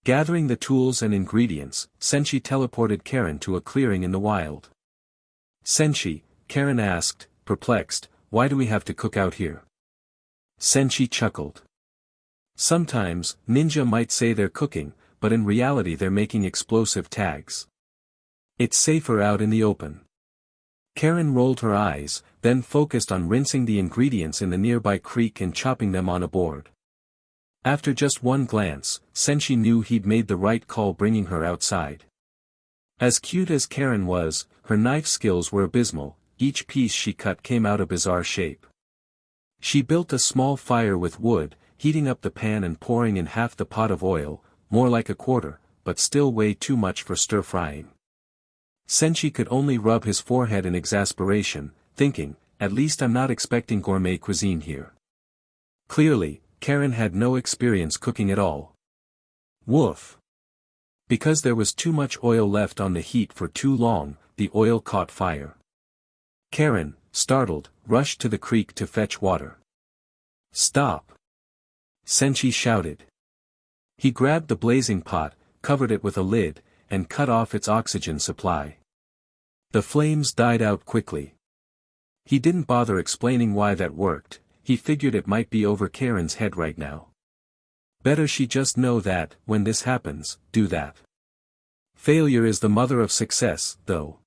Gathering the tools and ingredients, Senshi teleported Karen to a clearing in the wild. Senshi, Karen asked, perplexed, why do we have to cook out here? Senshi chuckled. Sometimes, ninja might say they're cooking, but in reality they're making explosive tags. It's safer out in the open. Karen rolled her eyes, then focused on rinsing the ingredients in the nearby creek and chopping them on a board. After just one glance, Senshi knew he'd made the right call bringing her outside. As cute as Karen was, her knife skills were abysmal, each piece she cut came out a bizarre shape. She built a small fire with wood, heating up the pan and pouring in half the pot of oil, more like a quarter, but still way too much for stir-frying. Senshi could only rub his forehead in exasperation, thinking, at least I'm not expecting gourmet cuisine here. Clearly, Karen had no experience cooking at all. Woof. Because there was too much oil left on the heat for too long, the oil caught fire. Karen, startled, rushed to the creek to fetch water. Stop! Senshi shouted. He grabbed the blazing pot, covered it with a lid, and cut off its oxygen supply. The flames died out quickly. He didn't bother explaining why that worked, he figured it might be over Karen's head right now. Better she just know that, when this happens, do that. Failure is the mother of success, though.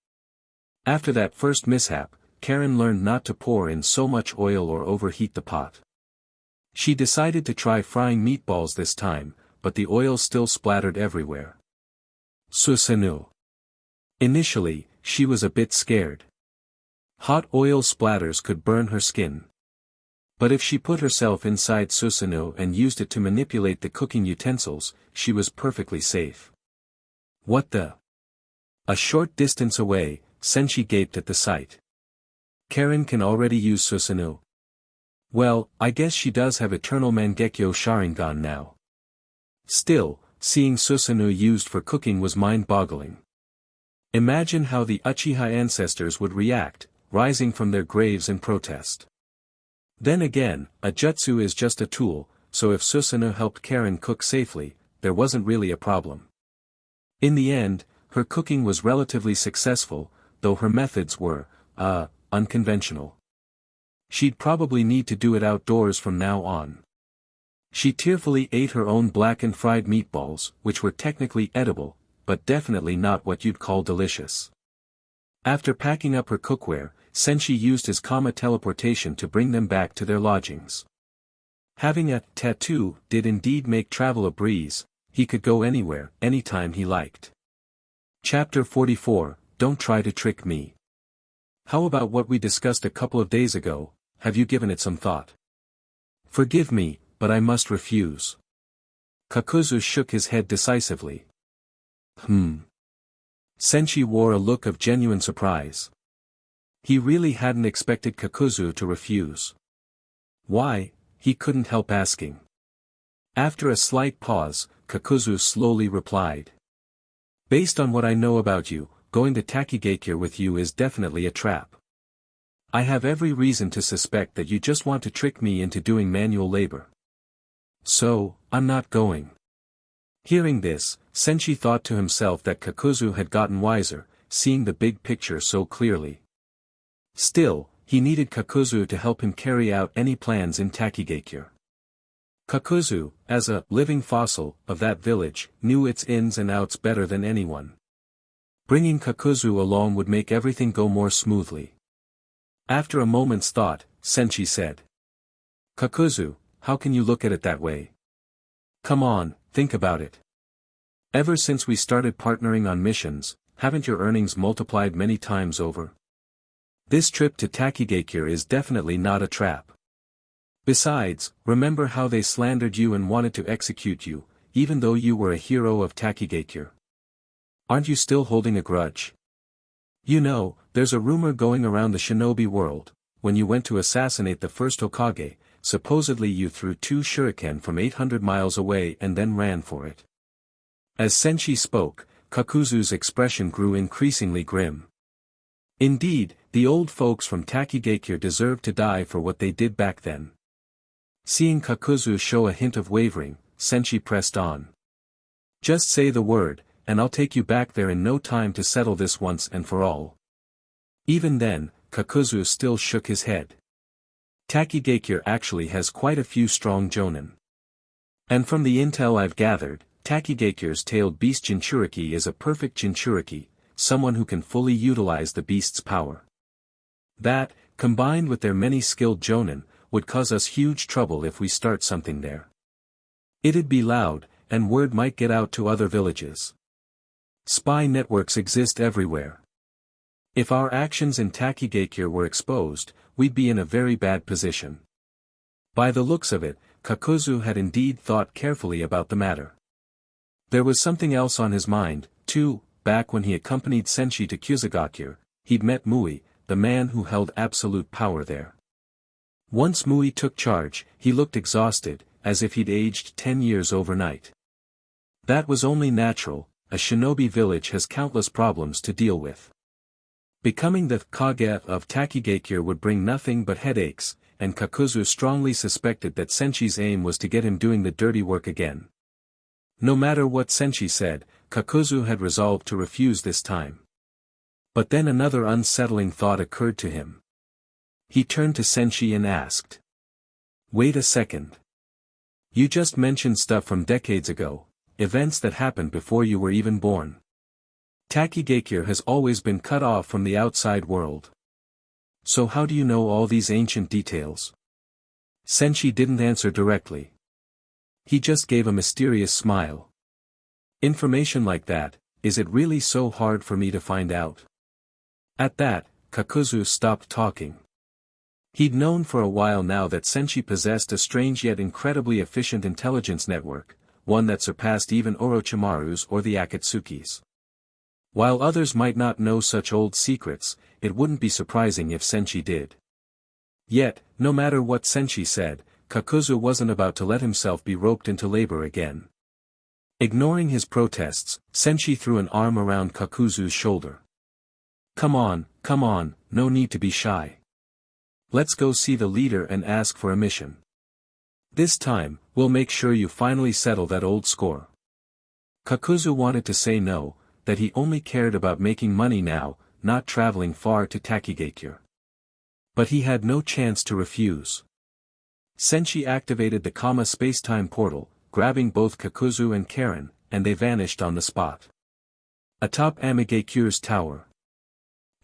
After that first mishap, Karen learned not to pour in so much oil or overheat the pot. She decided to try frying meatballs this time, but the oil still splattered everywhere. Susanoo. Initially, she was a bit scared. Hot oil splatters could burn her skin. But if she put herself inside Susanoo and used it to manipulate the cooking utensils, she was perfectly safe. What the? A short distance away, Senshi gaped at the sight. Karen can already use Susanoo. Well, I guess she does have Eternal Mangekyo Sharingan now. Still, seeing Susanoo used for cooking was mind-boggling. Imagine how the Uchiha ancestors would react, rising from their graves in protest. Then again, a jutsu is just a tool, so if Susanoo helped Karen cook safely, there wasn't really a problem. In the end, her cooking was relatively successful, though her methods were, unconventional. She'd probably need to do it outdoors from now on. She tearfully ate her own blackened fried meatballs, which were technically edible, but definitely not what you'd call delicious. After packing up her cookware, Senshi used his Kama teleportation to bring them back to their lodgings. Having a tattoo did indeed make travel a breeze. He could go anywhere, anytime he liked. Chapter 44, Don't Try to Trick Me. How about what we discussed a couple of days ago? Have you given it some thought? Forgive me, but I must refuse. Kakuzu shook his head decisively. Senshi wore a look of genuine surprise. He really hadn't expected Kakuzu to refuse. Why, he couldn't help asking. After a slight pause, Kakuzu slowly replied. Based on what I know about you, going to Takigakure with you is definitely a trap. I have every reason to suspect that you just want to trick me into doing manual labor. So, I'm not going. Hearing this, Senshi thought to himself that Kakuzu had gotten wiser, seeing the big picture so clearly. Still, he needed Kakuzu to help him carry out any plans in Takigakure. Kakuzu, as a living fossil of that village, knew its ins and outs better than anyone. Bringing Kakuzu along would make everything go more smoothly. After a moment's thought, Senshi said. Kakuzu, how can you look at it that way? Come on, think about it. Ever since we started partnering on missions, haven't your earnings multiplied many times over? This trip to Takigakure is definitely not a trap. Besides, remember how they slandered you and wanted to execute you, even though you were a hero of Takigakure. Aren't you still holding a grudge? You know, there's a rumor going around the shinobi world. When you went to assassinate the first Hokage, supposedly you threw 2 shuriken from 800 miles away and then ran for it. As Senshi spoke, Kakuzu's expression grew increasingly grim. Indeed, the old folks from Takigakure deserved to die for what they did back then. Seeing Kakuzu show a hint of wavering, Senshi pressed on. Just say the word, and I'll take you back there in no time to settle this once and for all. Even then, Kakuzu still shook his head. Takigakure actually has quite a few strong jonin. And from the intel I've gathered, Takigakure's tailed beast Jinchuriki is a perfect Jinchuriki, someone who can fully utilize the beast's power. That, combined with their many skilled jonin, would cause us huge trouble if we start something there. It'd be loud, and word might get out to other villages. Spy networks exist everywhere. If our actions in Takigakure were exposed, we'd be in a very bad position. By the looks of it, Kakuzu had indeed thought carefully about the matter. There was something else on his mind, too. Back when he accompanied Senshi to Kusagakure, he'd met Mui, the man who held absolute power there. Once Mui took charge, he looked exhausted, as if he'd aged 10 years overnight. That was only natural. A shinobi village has countless problems to deal with. Becoming the Kage of Takigakure would bring nothing but headaches, and Kakuzu strongly suspected that Senshi's aim was to get him doing the dirty work again. No matter what Senshi said, Kakuzu had resolved to refuse this time. But then another unsettling thought occurred to him. He turned to Senshi and asked. Wait a second. You just mentioned stuff from decades ago, events that happened before you were even born. Takigakure has always been cut off from the outside world. So how do you know all these ancient details? Senshi didn't answer directly. He just gave a mysterious smile. Information like that, is it really so hard for me to find out? At that, Kakuzu stopped talking. He'd known for a while now that Senshi possessed a strange yet incredibly efficient intelligence network, one that surpassed even Orochimaru's or the Akatsuki's. While others might not know such old secrets, it wouldn't be surprising if Senshi did. Yet, no matter what Senshi said, Kakuzu wasn't about to let himself be roped into labor again. Ignoring his protests, Senshi threw an arm around Kakuzu's shoulder. Come on, no need to be shy. Let's go see the leader and ask for a mission. This time, we'll make sure you finally settle that old score. Kakuzu wanted to say no, that he only cared about making money now, not traveling far to Takigakure. But he had no chance to refuse. Senshi activated the Kama space-time portal, grabbing both Kakuzu and Karen, and they vanished on the spot. Atop Amigakure's tower.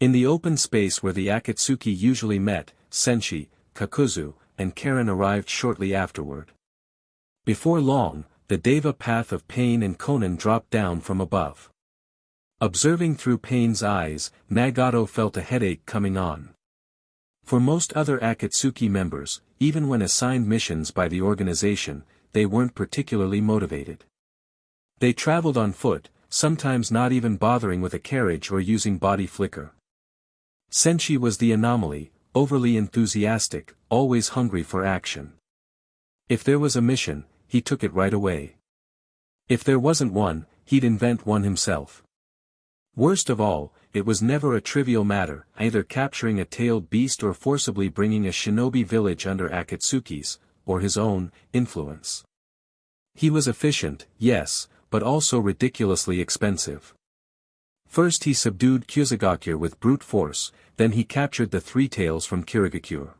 In the open space where the Akatsuki usually met, Senshi, Kakuzu, and Karen arrived shortly afterward. Before long, the Deva path of Pain and Conan dropped down from above. Observing through Pain's eyes, Nagato felt a headache coming on. For most other Akatsuki members, even when assigned missions by the organization, they weren't particularly motivated. They traveled on foot, sometimes not even bothering with a carriage or using body flicker. Senshi was the anomaly, overly enthusiastic, always hungry for action. If there was a mission, he took it right away. If there wasn't one, he'd invent one himself. Worst of all, it was never a trivial matter, either capturing a tailed beast or forcibly bringing a shinobi village under Akatsuki's, or his own, influence. He was efficient, yes, but also ridiculously expensive. First he subdued Kyuzugakure with brute force, then he captured the three tails from Kirigakure.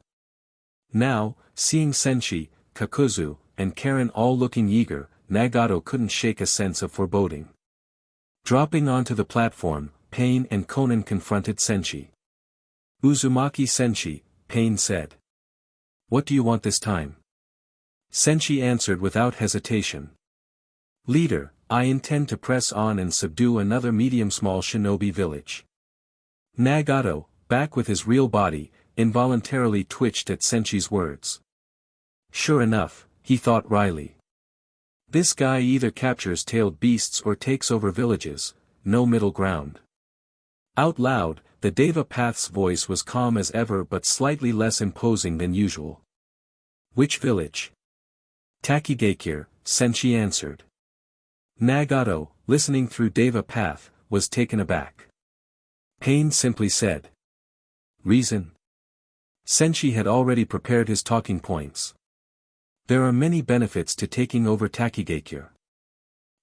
Now, seeing Senshi, Kakuzu, and Karen all looking eager, Nagato couldn't shake a sense of foreboding. Dropping onto the platform, Pain and Conan confronted Senshi. "Uzumaki Senshi," Pain said. "What do you want this time?" Senshi answered without hesitation. "Leader, I intend to press on and subdue another medium-small shinobi village." Nagato, back with his real body, involuntarily twitched at Senshi's words. Sure enough, he thought wryly. This guy either captures tailed beasts or takes over villages, no middle ground. Out loud, the Deva Path's voice was calm as ever but slightly less imposing than usual. "Which village?" "Takigakure," Senshi answered. Nagato, listening through Deva Path, was taken aback. Pain simply said. "Reason?" Senshi had already prepared his talking points. There are many benefits to taking over Takigakure.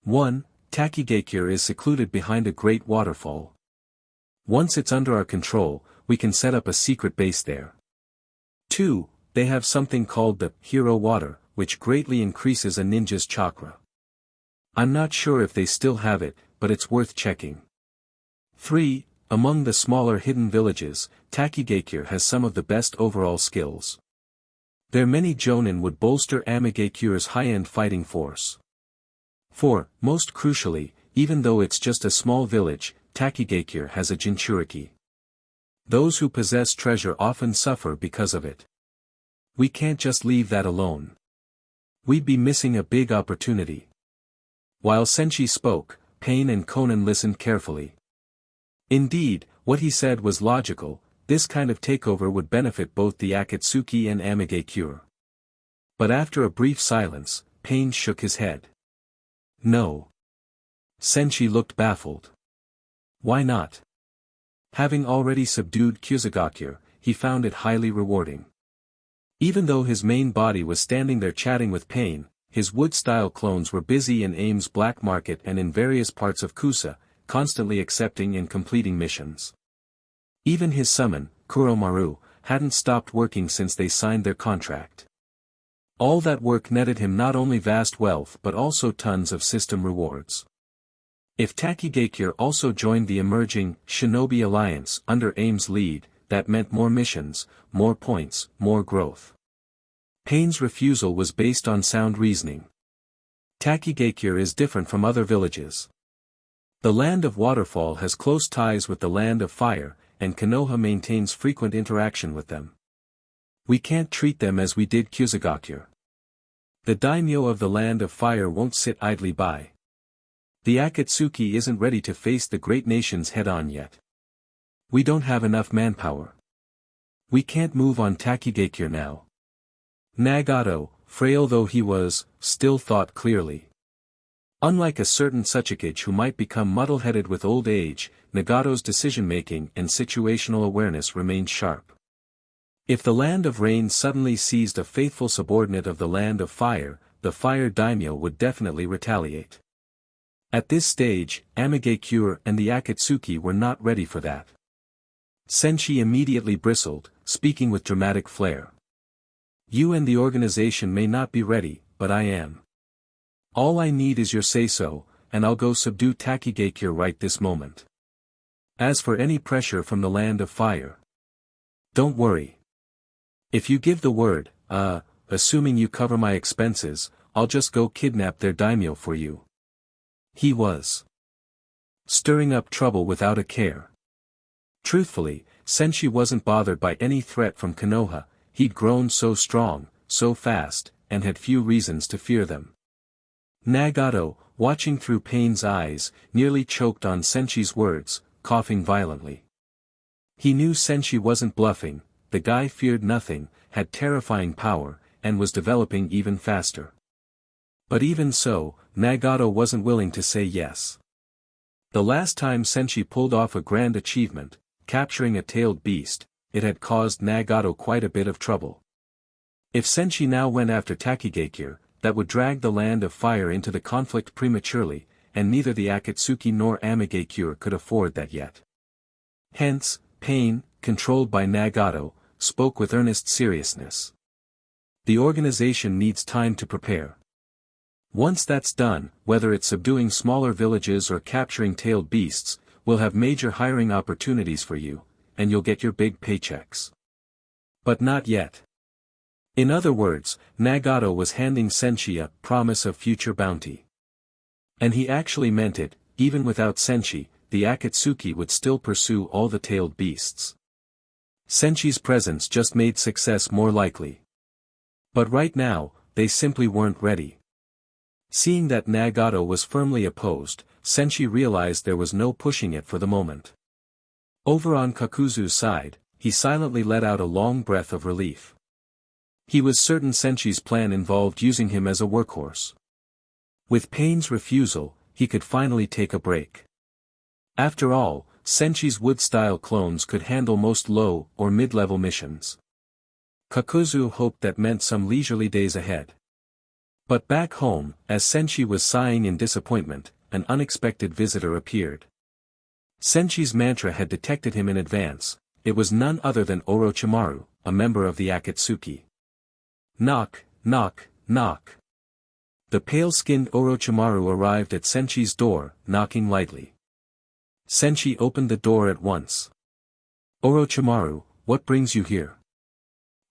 1. Takigakure is secluded behind a great waterfall. Once it's under our control, we can set up a secret base there. 2. They have something called the hero water, which greatly increases a ninja's chakra. I'm not sure if they still have it, but it's worth checking. 3. Among the smaller hidden villages, Takigakure has some of the best overall skills. Their many jonin would bolster Amigakure's high-end fighting force. 4. Most crucially, even though it's just a small village, Takigakure has a Jinchuriki. Those who possess treasure often suffer because of it. We can't just leave that alone. We'd be missing a big opportunity. While Senshi spoke, Pain and Conan listened carefully. Indeed, what he said was logical. This kind of takeover would benefit both the Akatsuki and Amigakure. But after a brief silence, Pain shook his head. No. Senshi looked baffled. Why not? Having already subdued Kyuzugakure, he found it highly rewarding. Even though his main body was standing there chatting with Pain, his wood-style clones were busy in Ames Black Market and in various parts of Kusa, constantly accepting and completing missions. Even his summon, Kuromaru, hadn't stopped working since they signed their contract. All that work netted him not only vast wealth but also tons of system rewards. If Takigakure also joined the emerging Shinobi Alliance under Ames' lead, that meant more missions, more points, more growth. Pain's refusal was based on sound reasoning. Takigakure is different from other villages. The Land of Waterfall has close ties with the Land of Fire, and Konoha maintains frequent interaction with them. We can't treat them as we did Kyuzugakure. The daimyo of the Land of Fire won't sit idly by. The Akatsuki isn't ready to face the great nations head-on yet. We don't have enough manpower. We can't move on Takigakure now. Nagato, frail though he was, still thought clearly. Unlike a certain Tsuchikage who might become muddle-headed with old age, Nagato's decision-making and situational awareness remained sharp. If the Land of Rain suddenly seized a faithful subordinate of the Land of Fire, the Fire Daimyo would definitely retaliate. At this stage, Amigakure and the Akatsuki were not ready for that. Senshi immediately bristled, speaking with dramatic flair. You and the organization may not be ready, but I am. All I need is your say-so, and I'll go subdue Takigakure right this moment. As for any pressure from the Land of Fire, don't worry. If you give the word, Assuming you cover my expenses, I'll just go kidnap their daimyo for you. He was stirring up trouble without a care. Truthfully, Senshi wasn't bothered by any threat from Konoha. He'd grown so strong, so fast, and had few reasons to fear them. Nagato, watching through Pain's eyes, nearly choked on Senshi's words, coughing violently. He knew Senshi wasn't bluffing, the guy feared nothing, had terrifying power, and was developing even faster. But even so, Nagato wasn't willing to say yes. The last time Senshi pulled off a grand achievement, capturing a tailed beast, it had caused Nagato quite a bit of trouble. If Senshi now went after Takigakure, that would drag the Land of Fire into the conflict prematurely, and neither the Akatsuki nor Amigakure could afford that yet. Hence, Pain, controlled by Nagato, spoke with earnest seriousness. The organization needs time to prepare. Once that's done, whether it's subduing smaller villages or capturing tailed beasts, we'll have major hiring opportunities for you, and you'll get your big paychecks. But not yet. In other words, Nagato was handing Senshi a promise of future bounty. And he actually meant it. Even without Senshi, the Akatsuki would still pursue all the tailed beasts. Senshi's presence just made success more likely. But right now, they simply weren't ready. Seeing that Nagato was firmly opposed, Senshi realized there was no pushing it for the moment. Over on Kakuzu's side, he silently let out a long breath of relief. He was certain Senshi's plan involved using him as a workhorse. With Pain's refusal, he could finally take a break. After all, Senshi's wood-style clones could handle most low- or mid-level missions. Kakuzu hoped that meant some leisurely days ahead. But back home, as Senshi was sighing in disappointment, an unexpected visitor appeared. Senshi's mantra had detected him in advance. It was none other than Orochimaru, a member of the Akatsuki. Knock, knock, knock. The pale-skinned Orochimaru arrived at Senshi's door, knocking lightly. Senshi opened the door at once. Orochimaru, what brings you here?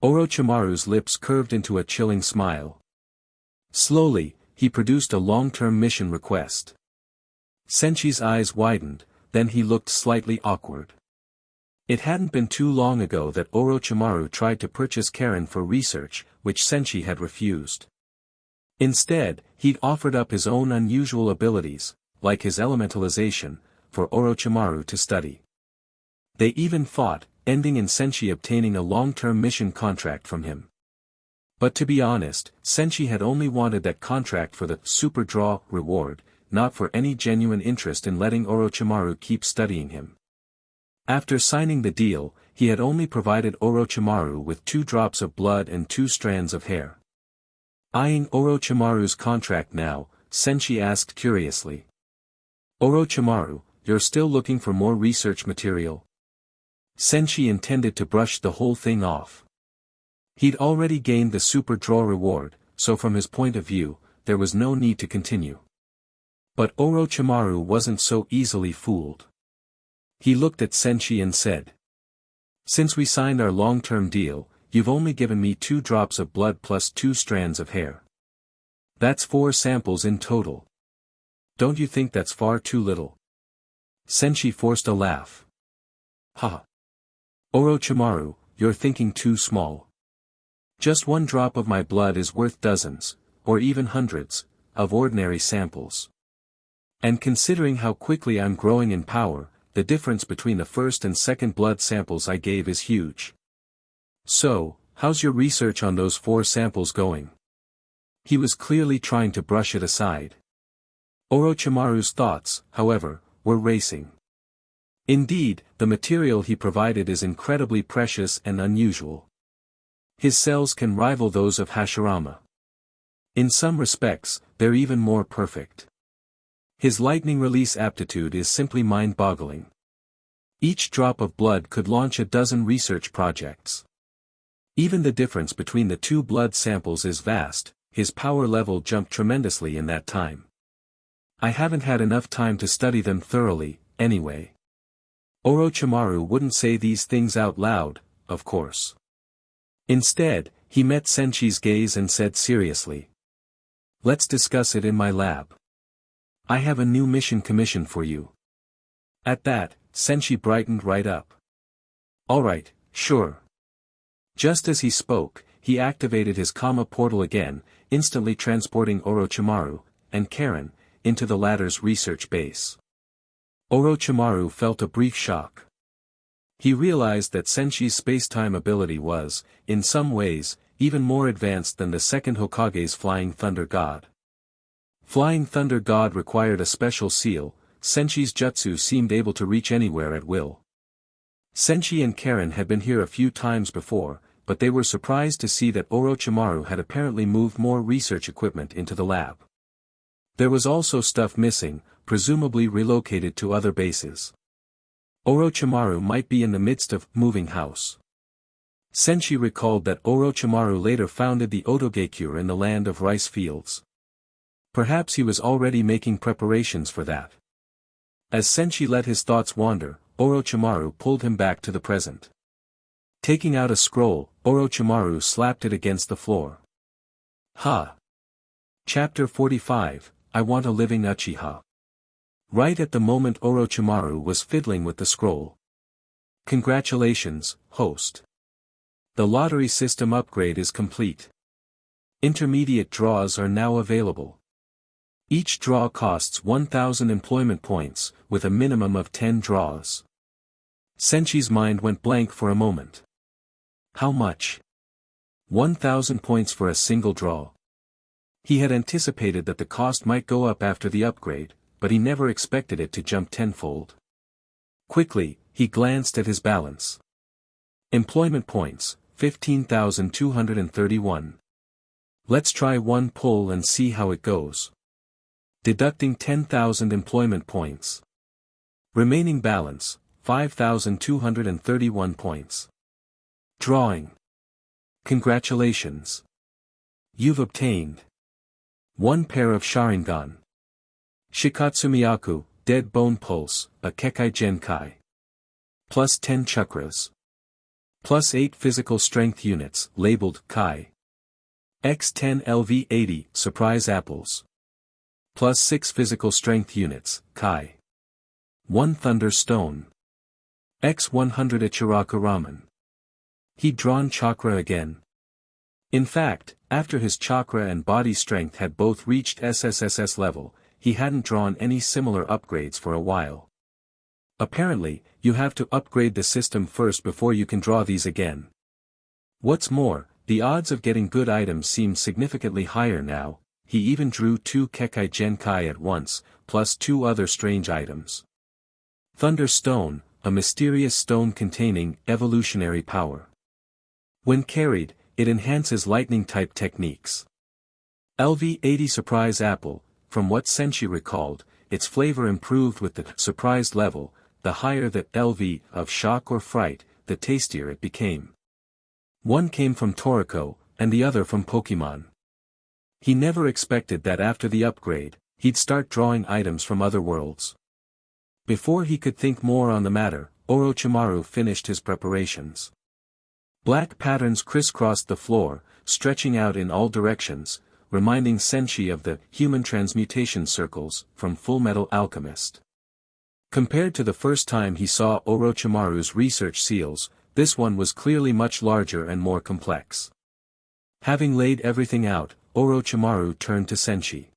Orochimaru's lips curved into a chilling smile. Slowly, he produced a long-term mission request. Senshi's eyes widened, then he looked slightly awkward. It hadn't been too long ago that Orochimaru tried to purchase Karen for research, which Senshi had refused. Instead, he'd offered up his own unusual abilities, like his elementalization, for Orochimaru to study. They even fought, ending in Senshi obtaining a long-term mission contract from him. But to be honest, Senshi had only wanted that contract for the super draw reward, not for any genuine interest in letting Orochimaru keep studying him. After signing the deal, he had only provided Orochimaru with 2 drops of blood and 2 strands of hair. Eyeing Orochimaru's contract now, Senshi asked curiously. Orochimaru, you're still looking for more research material? Senshi intended to brush the whole thing off. He'd already gained the super draw reward, so from his point of view, there was no need to continue. But Orochimaru wasn't so easily fooled. He looked at Senshi and said. Since we signed our long-term deal, you've only given me 2 drops of blood plus 2 strands of hair. That's 4 samples in total. Don't you think that's far too little? Senshi forced a laugh. Ha! Orochimaru, you're thinking too small. Just 1 drop of my blood is worth dozens, or even hundreds, of ordinary samples. And considering how quickly I'm growing in power, the difference between the first and second blood samples I gave is huge. So, how's your research on those 4 samples going? He was clearly trying to brush it aside. Orochimaru's thoughts, however, were racing. Indeed, the material he provided is incredibly precious and unusual. His cells can rival those of Hashirama. In some respects, they're even more perfect. His lightning release aptitude is simply mind-boggling. Each drop of blood could launch a dozen research projects. Even the difference between the 2 blood samples is vast. His power level jumped tremendously in that time. I haven't had enough time to study them thoroughly, anyway. Orochimaru wouldn't say these things out loud, of course. Instead, He met Senchi's gaze and said seriously. Let's discuss it in my lab. I have a new mission commission for you. At that, Senshi brightened right up. Alright, sure. Just as he spoke, he activated his Kama portal again, instantly transporting Orochimaru, and Karen, into the latter's research base. Orochimaru felt a brief shock. He realized that Senshi's space-time ability was, in some ways, even more advanced than the second Hokage's Flying Thunder God. Flying Thunder God required a special seal, Senshi's jutsu seemed able to reach anywhere at will. Senshi and Karen had been here a few times before, but they were surprised to see that Orochimaru had apparently moved more research equipment into the lab. There was also stuff missing, presumably relocated to other bases. Orochimaru might be in the midst of moving house. Senshi recalled that Orochimaru later founded the Otogekure in the land of rice fields. Perhaps he was already making preparations for that. As Senshi let his thoughts wander, Orochimaru pulled him back to the present. Taking out a scroll, Orochimaru slapped it against the floor. Ha! Chapter 45, I Want a Living Uchiha. Right at the moment Orochimaru was fiddling with the scroll. Congratulations, host. The lottery system upgrade is complete. Intermediate draws are now available. Each draw costs 1,000 employment points, with a minimum of 10 draws. Senshi's mind went blank for a moment. How much? 1,000 points for a single draw. He had anticipated that the cost might go up after the upgrade, but he never expected it to jump tenfold. Quickly, he glanced at his balance. Employment points, 15,231. Let's try one pull and see how it goes. Deducting 10,000 employment points. Remaining balance, 5,231 points. Drawing. Congratulations. You've obtained 1 pair of Sharingan. Shikatsumiyaku, Dead Bone Pulse, a Kekai Genkai. Plus 10 chakras. Plus 8 physical strength units, labeled Kai. X10 LV80, Surprise Apples. Plus 6 physical strength units, Kai. 1 Thunder Stone. X100 Ichiraku Ramen. He'd drawn chakra again. In fact, after his chakra and body strength had both reached SSSS level, he hadn't drawn any similar upgrades for a while. Apparently, you have to upgrade the system first before you can draw these again. What's more, the odds of getting good items seem significantly higher now. He even drew 2 Kekai Genkai at once, plus 2 other strange items. Thunder Stone, a mysterious stone containing evolutionary power. When carried, it enhances lightning-type techniques. LV80 Surprise Apple, from what Senshi recalled, its flavor improved with the surprised level. The higher the LV of shock or fright, the tastier it became. One came from Toriko, and the other from Pokemon. He never expected that after the upgrade, he'd start drawing items from other worlds. Before he could think more on the matter, Orochimaru finished his preparations. Black patterns crisscrossed the floor, stretching out in all directions, reminding Senshi of the human transmutation circles from Fullmetal Alchemist. Compared to the first time he saw Orochimaru's research seals, this one was clearly much larger and more complex. Having laid everything out, Orochimaru turned to Senshi.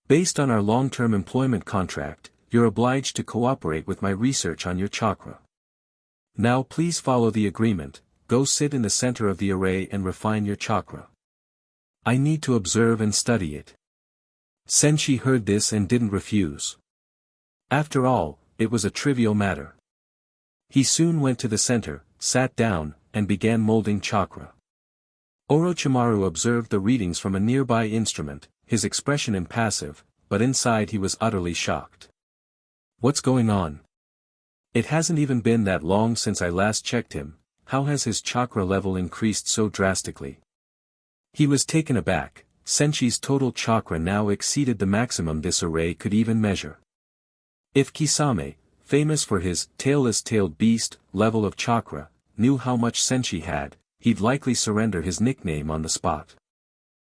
Based on our long-term employment contract, you're obliged to cooperate with my research on your chakra. Now please follow the agreement, go sit in the center of the array and refine your chakra. I need to observe and study it. Senshi heard this and didn't refuse. After all, it was a trivial matter. He soon went to the center, sat down, and began molding chakra. Orochimaru observed the readings from a nearby instrument, his expression impassive, but inside he was utterly shocked. What's going on? It hasn't even been that long since I last checked him. How has his chakra level increased so drastically? He was taken aback. Senshi's total chakra now exceeded the maximum this array could even measure. If Kisame, famous for his tailless-tailed beast level of chakra, knew how much Senshi had, he'd likely surrender his nickname on the spot.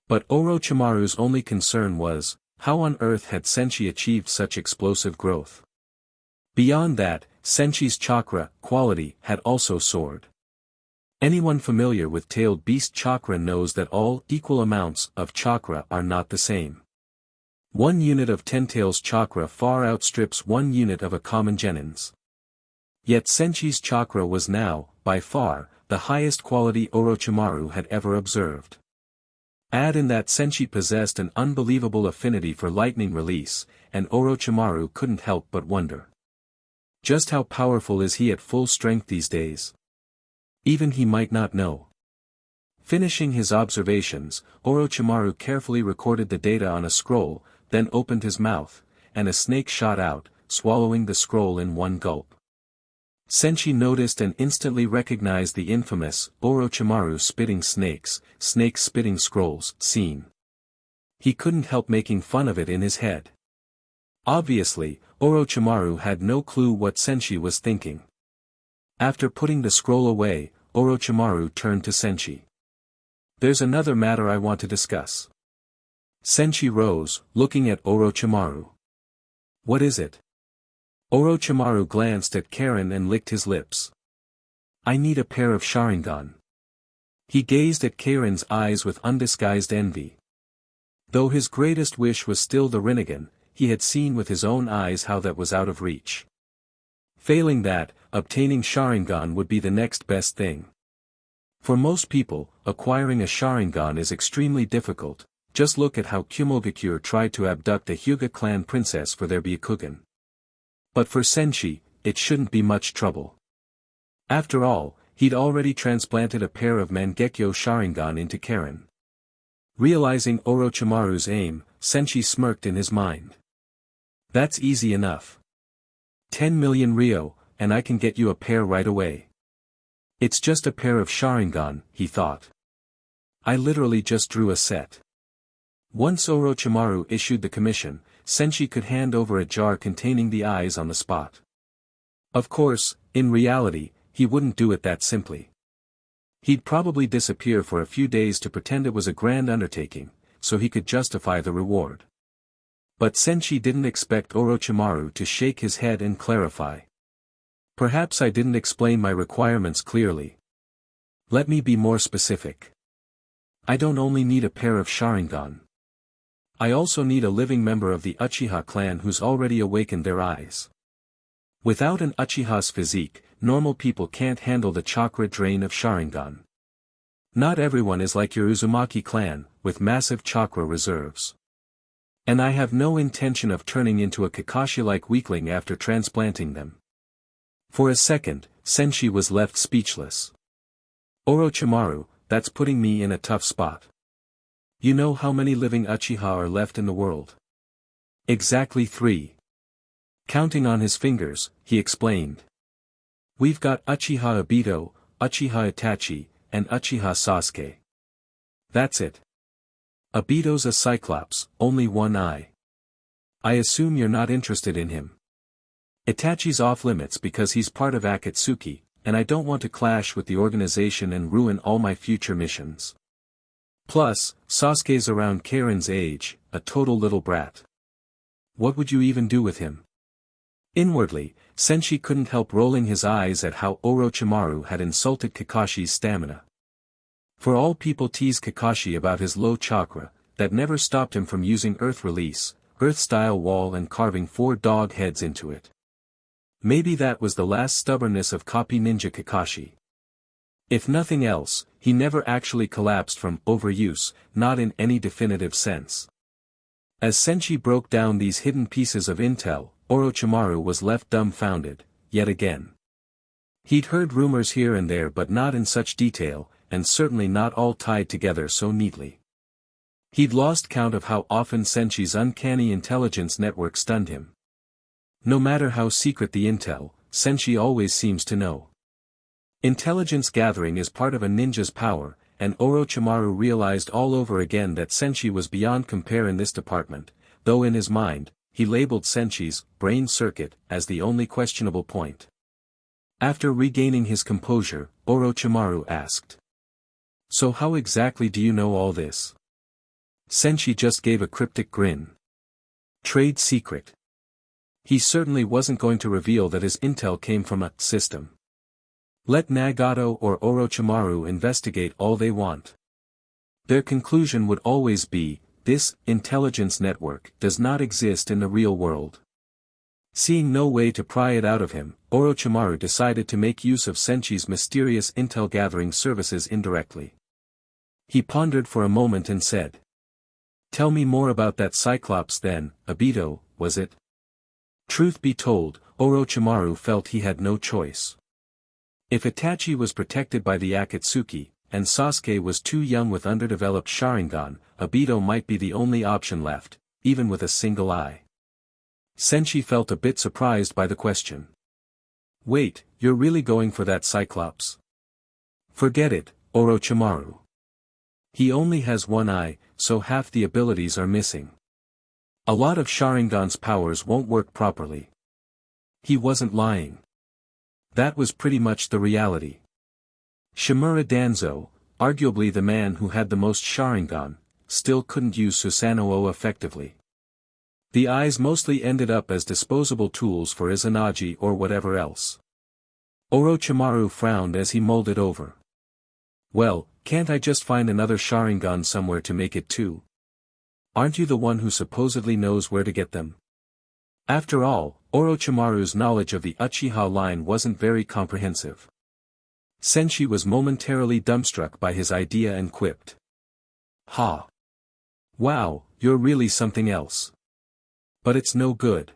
But Orochimaru's only concern was, how on earth had Senshi achieved such explosive growth? Beyond that, Senshi's chakra quality had also soared. Anyone familiar with tailed beast chakra knows that all equal amounts of chakra are not the same. 1 unit of Tentail's chakra far outstrips 1 unit of a common genin's. Yet Senshi's chakra was now, by far, the highest quality Orochimaru had ever observed. Add in that Senshi possessed an unbelievable affinity for lightning release, and Orochimaru couldn't help but wonder. Just how powerful is he at full strength these days? Even he might not know. Finishing his observations, Orochimaru carefully recorded the data on a scroll, then opened his mouth, and a snake shot out, swallowing the scroll in one gulp. Senshi noticed and instantly recognized the infamous Orochimaru spitting snakes, snakes spitting scrolls scene. He couldn't help making fun of it in his head. Obviously, Orochimaru had no clue what Senshi was thinking. After putting the scroll away, Orochimaru turned to Senshi. "There's another matter I want to discuss." Senshi rose, looking at Orochimaru. "What is it?" Orochimaru glanced at Karen and licked his lips. "I need a pair of Sharingan." He gazed at Karen's eyes with undisguised envy. Though his greatest wish was still the Rinnegan, he had seen with his own eyes how that was out of reach. Failing that, obtaining Sharingan would be the next best thing. For most people, acquiring a Sharingan is extremely difficult. Just look at how Kumogakure tried to abduct a Hyuga clan princess for their Byakugan. But for Senshi, it shouldn't be much trouble. After all, he'd already transplanted a pair of Mangekyo Sharingan into Karen. Realizing Orochimaru's aim, Senshi smirked in his mind. "That's easy enough. 10 million Ryo, and I can get you a pair right away." "It's just a pair of Sharingan," he thought. "I literally just drew a set." Once Orochimaru issued the commission, Senshi could hand over a jar containing the eyes on the spot. Of course, in reality, he wouldn't do it that simply. He'd probably disappear for a few days to pretend it was a grand undertaking, so he could justify the reward. But Senshi didn't expect Orochimaru to shake his head and clarify. "Perhaps I didn't explain my requirements clearly. Let me be more specific. I don't only need a pair of Sharingan. I also need a living member of the Uchiha clan who's already awakened their eyes. Without an Uchiha's physique, normal people can't handle the chakra drain of Sharingan. Not everyone is like your Uzumaki clan, with massive chakra reserves. And I have no intention of turning into a Kakashi-like weakling after transplanting them." For a second, Senshi was left speechless. "Orochimaru, that's putting me in a tough spot. You know how many living Uchiha are left in the world?" "Exactly 3. Counting on his fingers, he explained. "We've got Uchiha Obito, Uchiha Itachi, and Uchiha Sasuke. That's it. Obito's a Cyclops, only one eye. I assume you're not interested in him. Itachi's off limits because he's part of Akatsuki, and I don't want to clash with the organization and ruin all my future missions. Plus, Sasuke's around Karen's age, a total little brat. What would you even do with him?" Inwardly, Senshi couldn't help rolling his eyes at how Orochimaru had insulted Kakashi's stamina. For all people tease Kakashi about his low chakra, that never stopped him from using Earth Release, Earth-style wall and carving 4 dog heads into it. Maybe that was the last stubbornness of Copy Ninja Kakashi. If nothing else, he never actually collapsed from overuse, not in any definitive sense. As Senshi broke down these hidden pieces of intel, Orochimaru was left dumbfounded, yet again. He'd heard rumors here and there but not in such detail, and certainly not all tied together so neatly. He'd lost count of how often Senshi's uncanny intelligence network stunned him. No matter how secret the intel, Senshi always seems to know. Intelligence gathering is part of a ninja's power, and Orochimaru realized all over again that Senshi was beyond compare in this department, though in his mind, he labeled Senshi's brain circuit as the only questionable point. After regaining his composure, Orochimaru asked. So how exactly do you know all this? Senshi just gave a cryptic grin. Trade secret. He certainly wasn't going to reveal that his intel came from a system. Let Nagato or Orochimaru investigate all they want. Their conclusion would always be, this intelligence network does not exist in the real world. Seeing no way to pry it out of him, Orochimaru decided to make use of Senshi's mysterious intel-gathering services indirectly. He pondered for a moment and said, "Tell me more about that Cyclops then, Obito, was it?" Truth be told, Orochimaru felt he had no choice. If Itachi was protected by the Akatsuki, and Sasuke was too young with underdeveloped Sharingan, Obito might be the only option left, even with a single eye. Senshi felt a bit surprised by the question. Wait, you're really going for that Cyclops? Forget it, Orochimaru. He only has one eye, so half the abilities are missing. A lot of Sharingan's powers won't work properly. He wasn't lying. That was pretty much the reality. Shimura Danzo, arguably the man who had the most Sharingan, still couldn't use Susanoo effectively. The eyes mostly ended up as disposable tools for Izanagi or whatever else. Orochimaru frowned as he mulled it over. Well, can't I just find another Sharingan somewhere to make it too? Aren't you the one who supposedly knows where to get them? After all, Orochimaru's knowledge of the Uchiha line wasn't very comprehensive. Senshi was momentarily dumbstruck by his idea and quipped. Ha! Wow, you're really something else. But it's no good.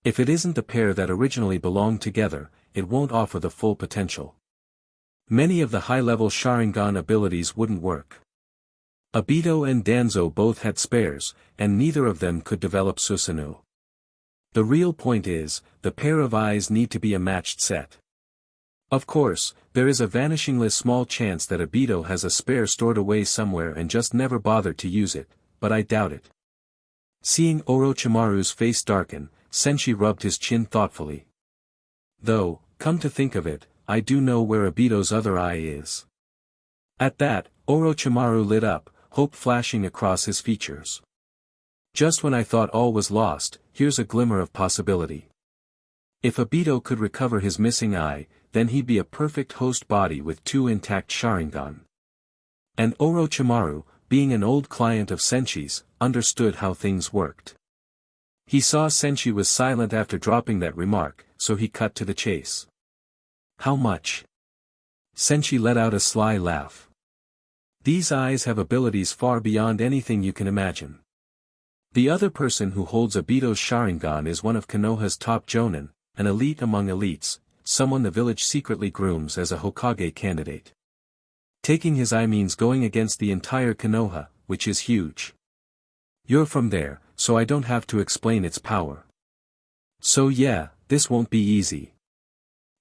If it isn't the pair that originally belonged together, it won't offer the full potential. Many of the high-level Sharingan abilities wouldn't work. Obito and Danzo both had spares, and neither of them could develop Susanoo. The real point is, the pair of eyes need to be a matched set. Of course, there is a vanishingly small chance that Obito has a spare stored away somewhere and just never bothered to use it, but I doubt it. Seeing Orochimaru's face darken, Senshi rubbed his chin thoughtfully. Though, come to think of it, I do know where Obito's other eye is. At that, Orochimaru lit up, hope flashing across his features. Just when I thought all was lost, here's a glimmer of possibility. If Obito could recover his missing eye, then he'd be a perfect host body with two intact Sharingan. And Orochimaru, being an old client of Senshi's, understood how things worked. He saw Senshi was silent after dropping that remark, so he cut to the chase. How much? Senshi let out a sly laugh. These eyes have abilities far beyond anything you can imagine. The other person who holds Obito's Sharingan is one of Konoha's top jonin, an elite among elites, someone the village secretly grooms as a Hokage candidate. Taking his eye means going against the entire Konoha, which is huge. You're from there, so I don't have to explain its power. So yeah, this won't be easy.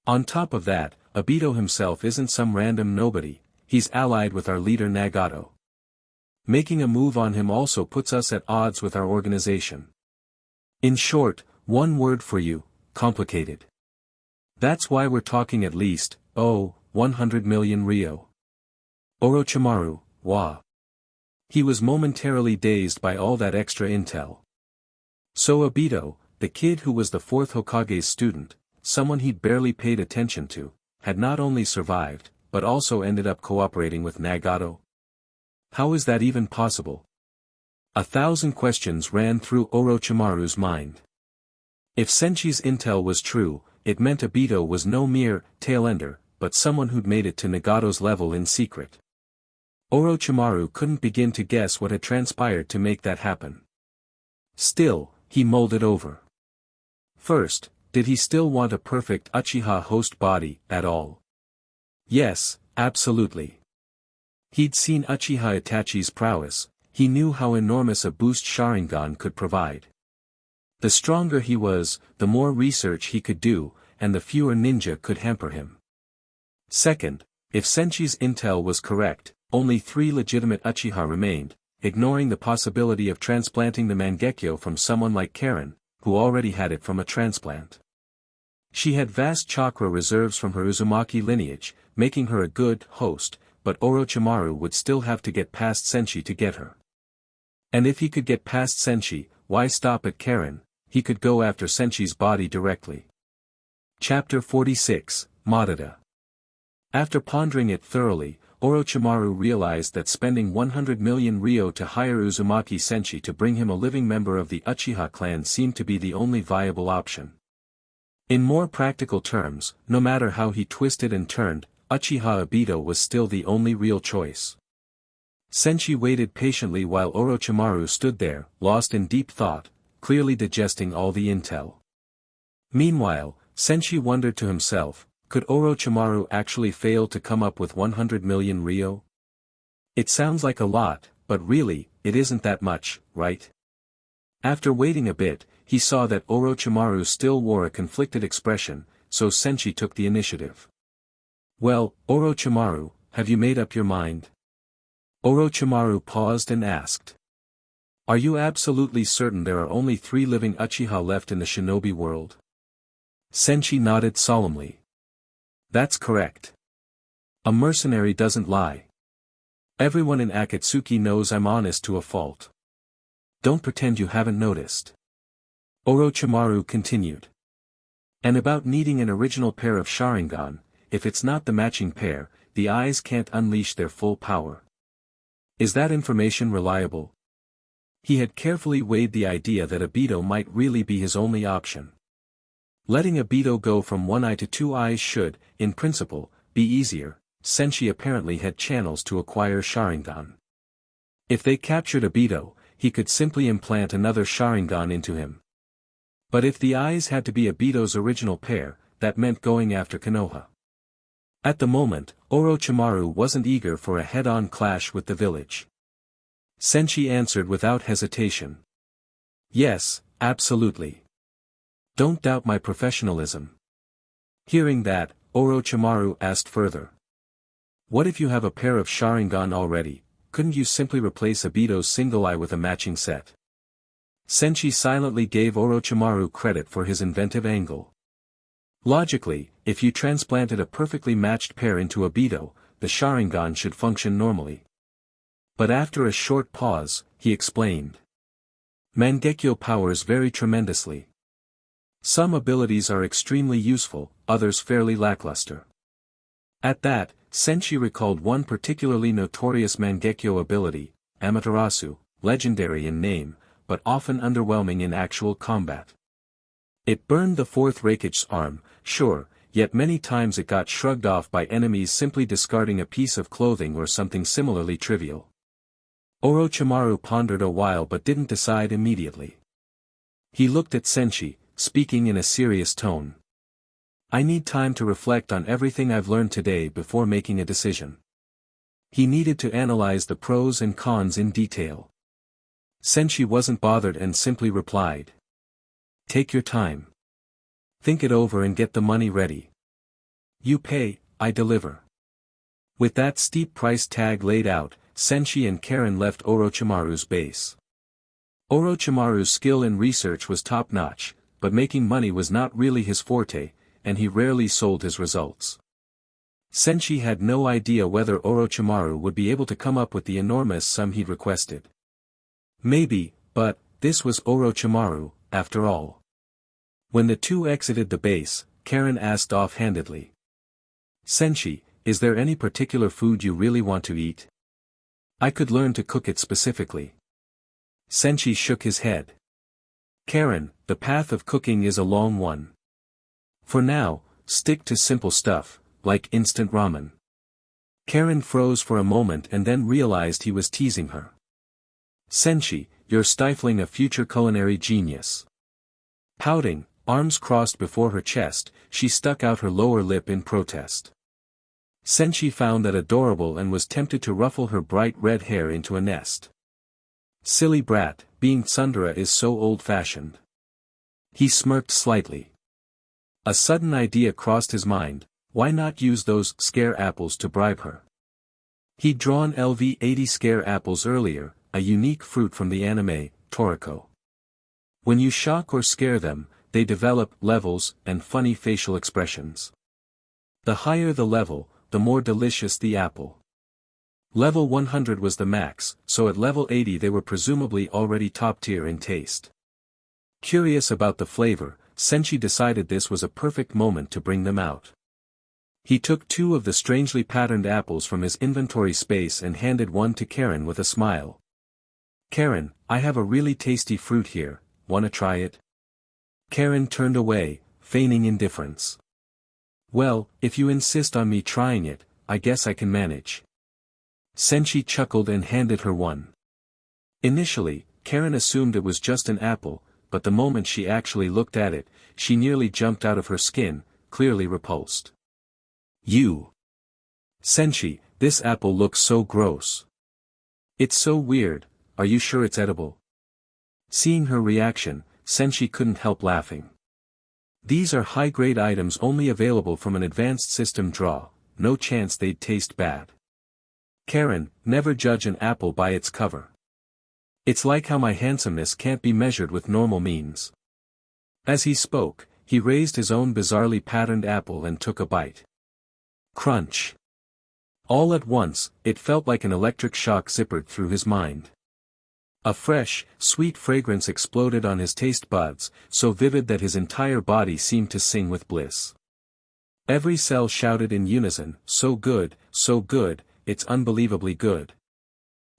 On top of that, Obito himself isn't some random nobody, he's allied with our leader Nagato. Making a move on him also puts us at odds with our organization. In short, one word for you, complicated. That's why we're talking at least, 100 million Ryo. Orochimaru, wah. He was momentarily dazed by all that extra intel. So Obito, the kid who was the fourth Hokage's student, someone he'd barely paid attention to, had not only survived, but also ended up cooperating with Nagato. How is that even possible? 1,000 questions ran through Orochimaru's mind. If Senshi's intel was true, it meant Obito was no mere tailender, but someone who'd made it to Nagato's level in secret. Orochimaru couldn't begin to guess what had transpired to make that happen. Still, he mulled it over. First, did he still want a perfect Uchiha host body at all? Yes, absolutely. He'd seen Uchiha Itachi's prowess, he knew how enormous a boost Sharingan could provide. The stronger he was, the more research he could do, and the fewer ninja could hamper him. Second, if Senshi's intel was correct, only 3 legitimate Uchiha remained, ignoring the possibility of transplanting the Mangekyo from someone like Karen, who already had it from a transplant. She had vast chakra reserves from her Uzumaki lineage, making her a good host, but Orochimaru would still have to get past Senshi to get her. And if he could get past Senshi, why stop at Karen? He could go after Senshi's body directly. Chapter 46, Madara. After pondering it thoroughly, Orochimaru realized that spending 100 million ryo to hire Uzumaki Senshi to bring him a living member of the Uchiha clan seemed to be the only viable option. In more practical terms, no matter how he twisted and turned, Uchiha Obito was still the only real choice. Senshi waited patiently while Orochimaru stood there, lost in deep thought, clearly digesting all the intel. Meanwhile, Senshi wondered to himself, could Orochimaru actually fail to come up with 100 million ryo? It sounds like a lot, but really, it isn't that much, right? After waiting a bit, he saw that Orochimaru still wore a conflicted expression, so Senshi took the initiative. Well, Orochimaru, have you made up your mind? Orochimaru paused and asked. Are you absolutely certain there are only 3 living Uchiha left in the shinobi world? Senshi nodded solemnly. That's correct. A mercenary doesn't lie. Everyone in Akatsuki knows I'm honest to a fault. Don't pretend you haven't noticed. Orochimaru continued. And about needing an original pair of Sharingan, if it's not the matching pair, the eyes can't unleash their full power. Is that information reliable? He had carefully weighed the idea that Obito might really be his only option. Letting Obito go from 1 eye to 2 eyes should, in principle, be easier. Senshi apparently had channels to acquire Sharingan. If they captured Obito, he could simply implant another Sharingan into him. But if the eyes had to be Obito's original pair, that meant going after Konoha. At the moment, Orochimaru wasn't eager for a head-on clash with the village. Senshi answered without hesitation. Yes, absolutely. Don't doubt my professionalism. Hearing that, Orochimaru asked further. What if you have a pair of Sharingan already, couldn't you simply replace Obito's single eye with a matching set? Senshi silently gave Orochimaru credit for his inventive angle. Logically, if you transplanted a perfectly matched pair into Obito, the Sharingan should function normally. But after a short pause, he explained. Mangekyo powers vary tremendously. Some abilities are extremely useful, others fairly lackluster. At that, Senshi recalled one particularly notorious Mangekyo ability, Amaterasu, legendary in name, but often underwhelming in actual combat. It burned the 4th Raikage arm, sure, yet many times it got shrugged off by enemies simply discarding a piece of clothing or something similarly trivial. Orochimaru pondered a while but didn't decide immediately. He looked at Senshi, speaking in a serious tone. I need time to reflect on everything I've learned today before making a decision. He needed to analyze the pros and cons in detail. Senshi wasn't bothered and simply replied. Take your time. Think it over and get the money ready. You pay, I deliver. With that steep price tag laid out, Senshi and Karen left Orochimaru's base. Orochimaru's skill in research was top-notch, but making money was not really his forte, and he rarely sold his results. Senshi had no idea whether Orochimaru would be able to come up with the enormous sum he'd requested. Maybe, but, this was Orochimaru, after all. When the two exited the base, Karen asked offhandedly. Senshi, is there any particular food you really want to eat? I could learn to cook it specifically. Senshi shook his head. Karen, the path of cooking is a long one. For now, stick to simple stuff, like instant ramen. Karen froze for a moment and then realized he was teasing her. Senshi, you're stifling a future culinary genius. Pouting, arms crossed before her chest, she stuck out her lower lip in protest. Senshi found that adorable and was tempted to ruffle her bright red hair into a nest. Silly brat, being tsundere is so old-fashioned. He smirked slightly. A sudden idea crossed his mind, why not use those scare apples to bribe her? He'd drawn LV-80 scare apples earlier, a unique fruit from the anime, Toriko. When you shock or scare them, they develop levels and funny facial expressions. The higher the level, the more delicious the apple. Level 100 was the max, so at level 80 they were presumably already top tier in taste. Curious about the flavor, Senshi decided this was a perfect moment to bring them out. He took 2 of the strangely patterned apples from his inventory space and handed one to Karen with a smile. "Karen, I have a really tasty fruit here, wanna try it?" Karen turned away, feigning indifference. "Well, if you insist on me trying it, I guess I can manage." Senshi chuckled and handed her one. Initially, Karen assumed it was just an apple, but the moment she actually looked at it, she nearly jumped out of her skin, clearly repulsed. "You! Senshi, this apple looks so gross. It's so weird, are you sure it's edible?" Seeing her reaction, Senshi couldn't help laughing. These are high-grade items only available from an advanced system draw, no chance they'd taste bad. "Karen, never judge an apple by its cover. It's like how my handsomeness can't be measured with normal means." As he spoke, he raised his own bizarrely patterned apple and took a bite. Crunch. All at once, it felt like an electric shock zippered through his mind. A fresh, sweet fragrance exploded on his taste buds, so vivid that his entire body seemed to sing with bliss. Every cell shouted in unison, so good, it's unbelievably good."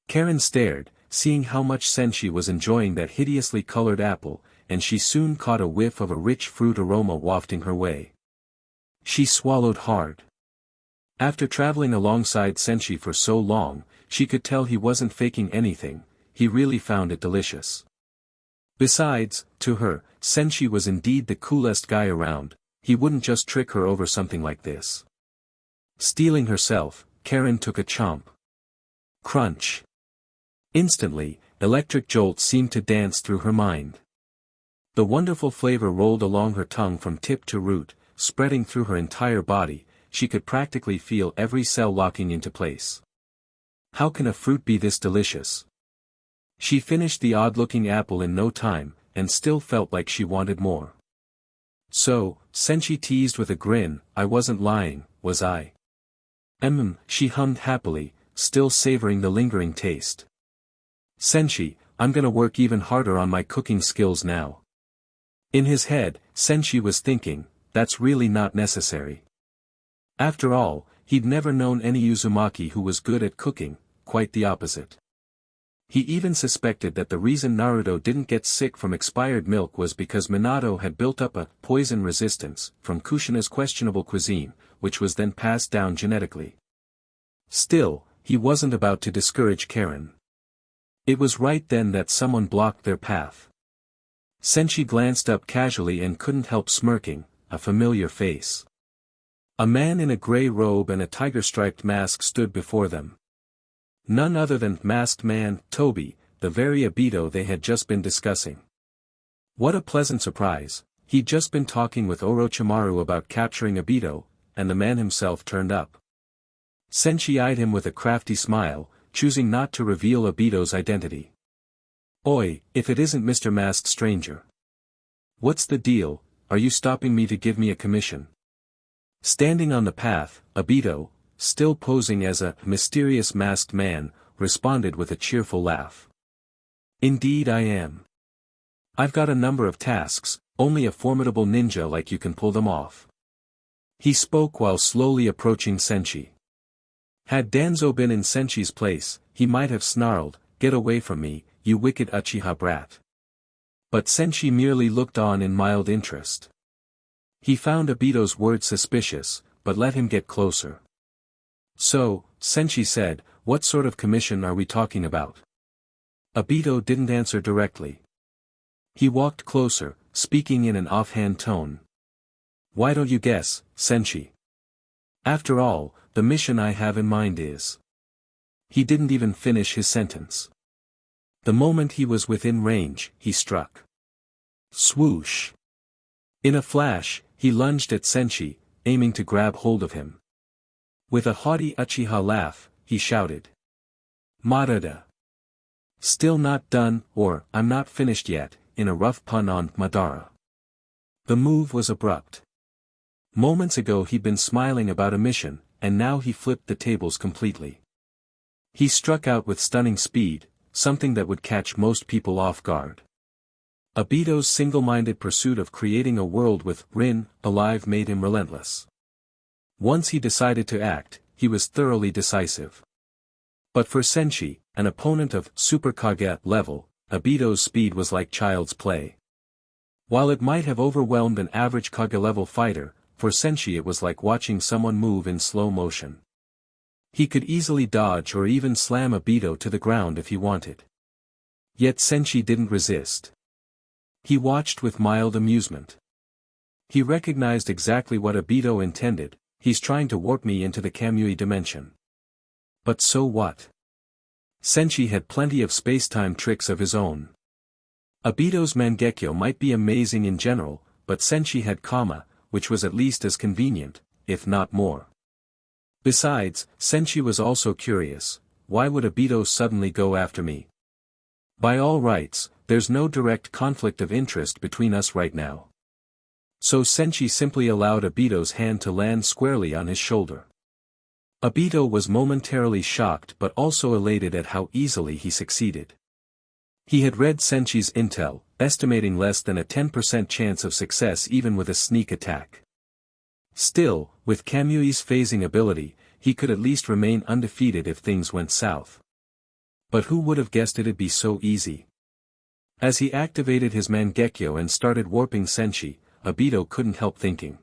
Karen stared, seeing how much Senshi was enjoying that hideously colored apple, and she soon caught a whiff of a rich fruit aroma wafting her way. She swallowed hard. After traveling alongside Senshi for so long, she could tell he wasn't faking anything, he really found it delicious. Besides, to her, Senshi was indeed the coolest guy around, he wouldn't just trick her over something like this. Steeling herself, Karen took a chomp. Crunch. Instantly, electric jolts seemed to dance through her mind. The wonderful flavor rolled along her tongue from tip to root, spreading through her entire body, she could practically feel every cell locking into place. How can a fruit be this delicious? She finished the odd-looking apple in no time, and still felt like she wanted more. "So," Senshi teased with a grin, "I wasn't lying, was I?" She hummed happily, still savoring the lingering taste. "Senshi, I'm gonna work even harder on my cooking skills now." In his head, Senshi was thinking, that's really not necessary. After all, he'd never known any Uzumaki who was good at cooking, quite the opposite. He even suspected that the reason Naruto didn't get sick from expired milk was because Minato had built up a poison resistance from Kushina's questionable cuisine, which was then passed down genetically. Still, he wasn't about to discourage Karen. It was right then that someone blocked their path. Senshi glanced up casually and couldn't help smirking, a familiar face. A man in a gray robe and a tiger-striped mask stood before them. None other than Masked Man, Toby, the very Obito they had just been discussing. What a pleasant surprise, he'd just been talking with Orochimaru about capturing Obito, and the man himself turned up. Senshi eyed him with a crafty smile, choosing not to reveal Obito's identity. "Oi, if it isn't Mr. Masked Stranger. What's the deal, are you stopping me to give me a commission?" Standing on the path, Obito, still posing as a mysterious masked man, responded with a cheerful laugh. "Indeed I am. I've got a number of tasks, only a formidable ninja like you can pull them off." He spoke while slowly approaching Senshi. Had Danzo been in Senshi's place, he might have snarled, "Get away from me, you wicked Uchiha brat." But Senshi merely looked on in mild interest. He found Obito's words suspicious, but let him get closer. "So," Senshi said, "what sort of commission are we talking about?" Obito didn't answer directly. He walked closer, speaking in an offhand tone. "Why don't you guess, Senshi? After all, the mission I have in mind is..." He didn't even finish his sentence. The moment he was within range, he struck. Swoosh! In a flash, he lunged at Senshi, aiming to grab hold of him. With a haughty Uchiha laugh, he shouted. "Madara! Still not done, or, I'm not finished yet," in a rough pun on Madara. The move was abrupt. Moments ago he'd been smiling about a mission, and now he flipped the tables completely. He struck out with stunning speed, something that would catch most people off guard. Obito's single-minded pursuit of creating a world with Rin alive made him relentless. Once he decided to act, he was thoroughly decisive. But for Senshi, an opponent of Super Kage level, Obito's speed was like child's play. While it might have overwhelmed an average Kage level fighter, for Senshi it was like watching someone move in slow motion. He could easily dodge or even slam Obito to the ground if he wanted. Yet Senshi didn't resist. He watched with mild amusement. He recognized exactly what Obito intended: he's trying to warp me into the Kamui dimension. But so what? Senshi had plenty of space-time tricks of his own. Obito's Mangekyo might be amazing in general, but Senshi had Kama, which was at least as convenient, if not more. Besides, Senshi was also curious: why would Obito suddenly go after me? By all rights, there's no direct conflict of interest between us right now. So Senshi simply allowed Obito's hand to land squarely on his shoulder. Obito was momentarily shocked but also elated at how easily he succeeded. He had read Senshi's intel, estimating less than a 10% chance of success even with a sneak attack. Still, with Kamui's phasing ability, he could at least remain undefeated if things went south. But who would have guessed it'd be so easy? As he activated his Mangekyo and started warping Senshi, Obito couldn't help thinking.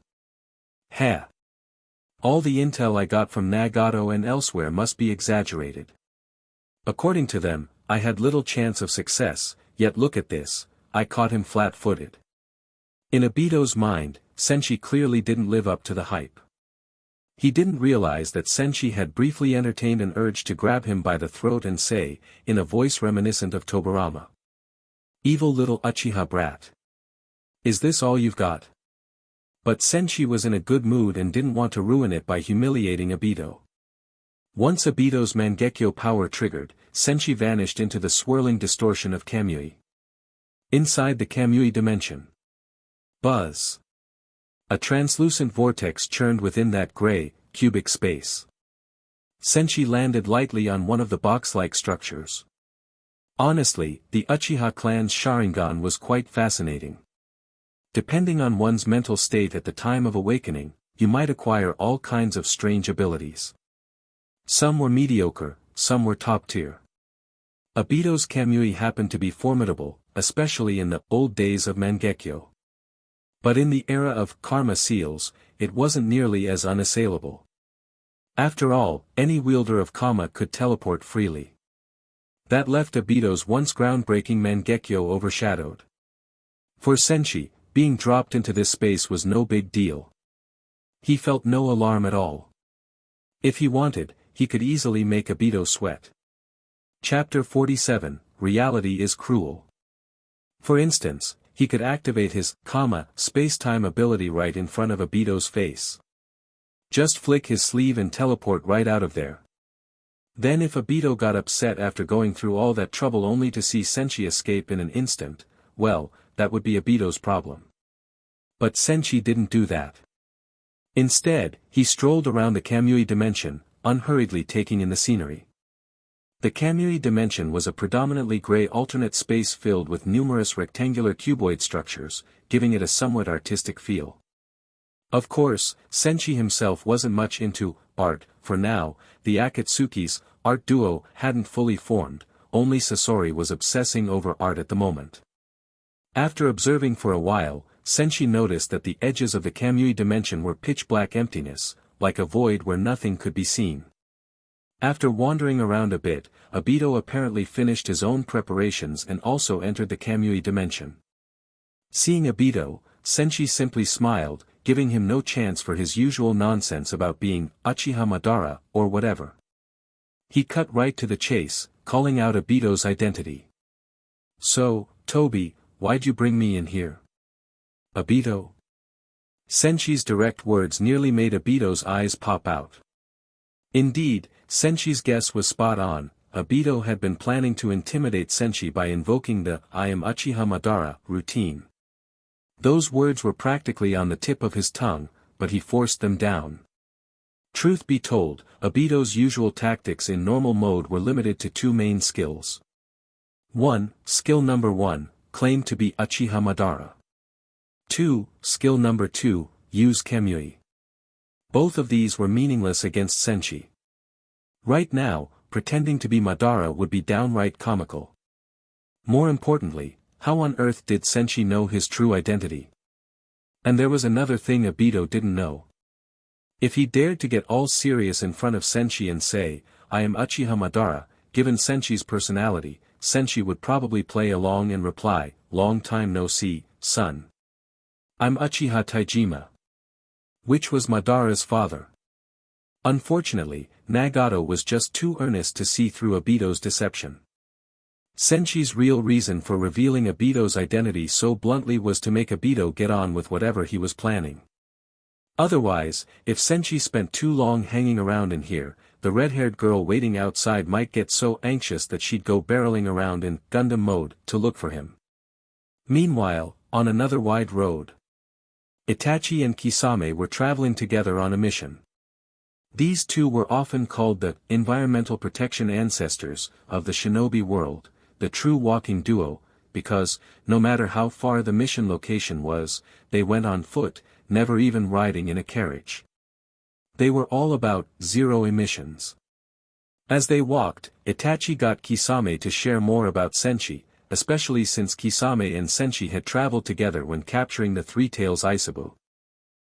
All the intel I got from Nagato and elsewhere must be exaggerated. According to them, I had little chance of success, yet look at this, I caught him flat-footed. In Obito's mind, Senshi clearly didn't live up to the hype. He didn't realize that Senshi had briefly entertained an urge to grab him by the throat and say, in a voice reminiscent of Tobirama, "Evil little Uchiha brat. Is this all you've got?" But Senshi was in a good mood and didn't want to ruin it by humiliating Obito. Once Obito's Mangekyo power triggered, Senshi vanished into the swirling distortion of Kamui. Inside the Kamui dimension. Buzz. A translucent vortex churned within that gray, cubic space. Senshi landed lightly on one of the box-like structures. Honestly, the Uchiha clan's Sharingan was quite fascinating. Depending on one's mental state at the time of awakening, you might acquire all kinds of strange abilities. Some were mediocre, some were top-tier. Obito's Kamui happened to be formidable, especially in the old days of Mangekyo. But in the era of Karma Seals, it wasn't nearly as unassailable. After all, any wielder of Kama could teleport freely. That left Obito's once groundbreaking Mangekyo overshadowed. For Senshi, being dropped into this space was no big deal. He felt no alarm at all. If he wanted, he could easily make Obito sweat. Chapter 47, Reality is Cruel. For instance, he could activate his Kama space-time ability right in front of Obito's face. Just flick his sleeve and teleport right out of there. Then if Obito got upset after going through all that trouble only to see Senshi escape in an instant, well, that would be Obito's problem. But Senshi didn't do that. Instead, he strolled around the Kamui dimension, unhurriedly taking in the scenery. The Kamui dimension was a predominantly gray alternate space filled with numerous rectangular cuboid structures, giving it a somewhat artistic feel. Of course, Senshi himself wasn't much into art, for now, the Akatsuki's art duo hadn't fully formed, only Sasori was obsessing over art at the moment. After observing for a while, Senshi noticed that the edges of the Kamui dimension were pitch-black emptiness, like a void where nothing could be seen. After wandering around a bit, Obito apparently finished his own preparations and also entered the Kamui dimension. Seeing Obito, Senshi simply smiled, giving him no chance for his usual nonsense about being Uchiha Madara, or whatever. He cut right to the chase, calling out Obito's identity. "So, Toby, why'd you bring me in here?" "Obito?" Senshi's direct words nearly made Obito's eyes pop out. Indeed, Senshi's guess was spot on. Obito had been planning to intimidate Senshi by invoking the "I am Uchiha Madara" routine. Those words were practically on the tip of his tongue, but he forced them down. Truth be told, Obito's usual tactics in normal mode were limited to two main skills. 1. Skill number 1, claim to be Uchiha Madara. 2. Skill number 2, use Kemui. Both of these were meaningless against Senshi. Right now, pretending to be Madara would be downright comical. More importantly, how on earth did Senshi know his true identity? And there was another thing Obito didn't know. If he dared to get all serious in front of Senshi and say, I am Uchiha Madara, given Senshi's personality, Senshi would probably play along and reply, long time no see, son. I'm Uchiha Taijima. Which was Madara's father. Unfortunately, Nagato was just too earnest to see through Obito's deception. Senshi's real reason for revealing Obito's identity so bluntly was to make Obito get on with whatever he was planning. Otherwise, if Senshi spent too long hanging around in here, the red-haired girl waiting outside might get so anxious that she'd go barreling around in Gundam mode to look for him. Meanwhile, on another wide road, Itachi and Kisame were traveling together on a mission. These two were often called the environmental protection ancestors of the shinobi world, the true walking duo, because, no matter how far the mission location was, they went on foot, never even riding in a carriage. They were all about zero emissions. As they walked, Itachi got Kisame to share more about Senshi, especially since Kisame and Senshi had traveled together when capturing the Three Tails Isabu.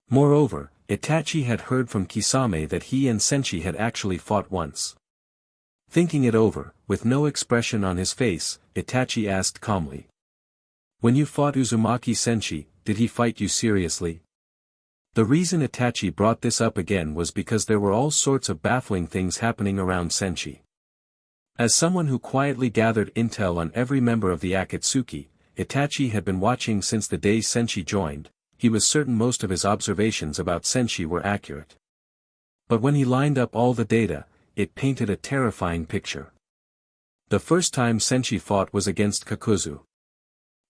Moreover, Itachi had heard from Kisame that he and Senshi had actually fought once. Thinking it over, with no expression on his face, Itachi asked calmly. When you fought Uzumaki Senshi, did he fight you seriously? The reason Itachi brought this up again was because there were all sorts of baffling things happening around Senshi. As someone who quietly gathered intel on every member of the Akatsuki, Itachi had been watching since the day Senshi joined. He was certain most of his observations about Senshi were accurate. But when he lined up all the data, it painted a terrifying picture. The first time Senshi fought was against Kakuzu.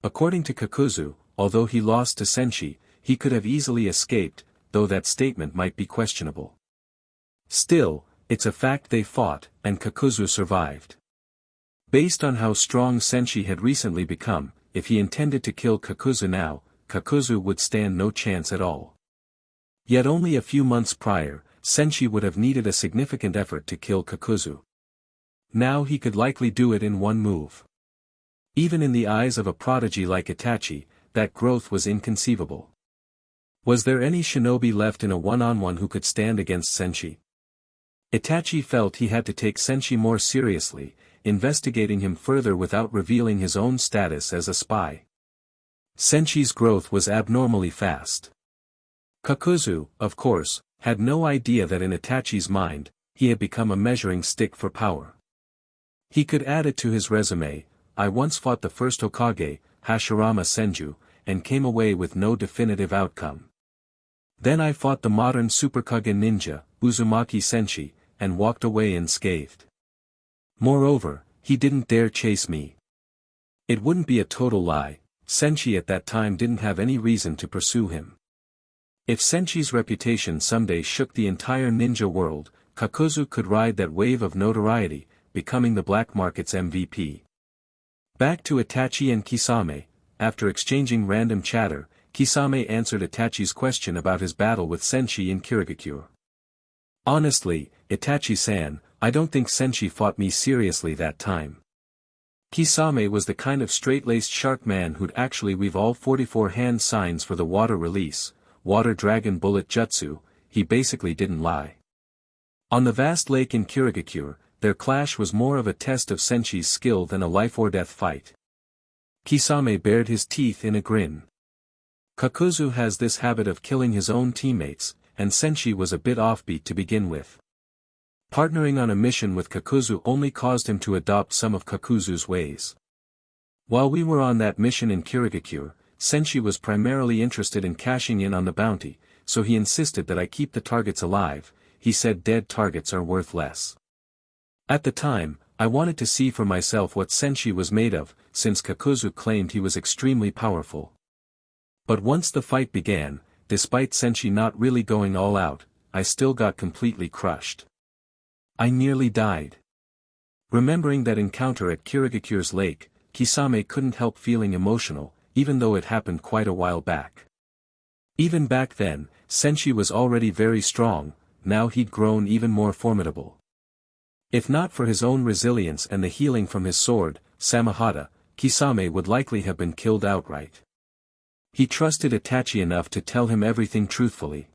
According to Kakuzu, although he lost to Senshi, he could have easily escaped, though that statement might be questionable. Still, it's a fact they fought, and Kakuzu survived. Based on how strong Senshi had recently become, if he intended to kill Kakuzu now, Kakuzu would stand no chance at all. Yet only a few months prior, Senshi would have needed a significant effort to kill Kakuzu. Now he could likely do it in one move. Even in the eyes of a prodigy like Itachi, that growth was inconceivable. Was there any shinobi left in a one-on-one who could stand against Senshi? Itachi felt he had to take Senshi more seriously, investigating him further without revealing his own status as a spy. Senshi's growth was abnormally fast. Kakuzu, of course, had no idea that in Itachi's mind, he had become a measuring stick for power. He could add it to his resume, I once fought the first Hokage, Hashirama Senju, and came away with no definitive outcome. Then I fought the modern Superkage ninja, Uzumaki Senshi, and walked away unscathed. Moreover, he didn't dare chase me. It wouldn't be a total lie, Senshi at that time didn't have any reason to pursue him. If Senshi's reputation someday shook the entire ninja world, Kakuzu could ride that wave of notoriety, becoming the black market's MVP. Back to Itachi and Kisame. After exchanging random chatter, Kisame answered Itachi's question about his battle with Senshi in Kirigakure. Honestly, Itachi-san, I don't think Senshi fought me seriously that time. Kisame was the kind of straight-laced shark man who'd actually weave all 44 hand signs for the water release, water dragon bullet jutsu. He basically didn't lie. On the vast lake in Kirigakure, their clash was more of a test of Senshi's skill than a life-or-death fight. Kisame bared his teeth in a grin. Kakuzu has this habit of killing his own teammates, and Senshi was a bit offbeat to begin with. Partnering on a mission with Kakuzu only caused him to adopt some of Kakuzu's ways. While we were on that mission in Kirigakure, Senshi was primarily interested in cashing in on the bounty, so he insisted that I keep the targets alive. He said dead targets are worth less. At the time, I wanted to see for myself what Senshi was made of, since Kakuzu claimed he was extremely powerful. But once the fight began, despite Senshi not really going all out, I still got completely crushed. I nearly died. Remembering that encounter at Kirigakure's lake, Kisame couldn't help feeling emotional, even though it happened quite a while back. Even back then, Senshi was already very strong, now he'd grown even more formidable. If not for his own resilience and the healing from his sword, Samahata, Kisame would likely have been killed outright. He trusted Itachi enough to tell him everything truthfully.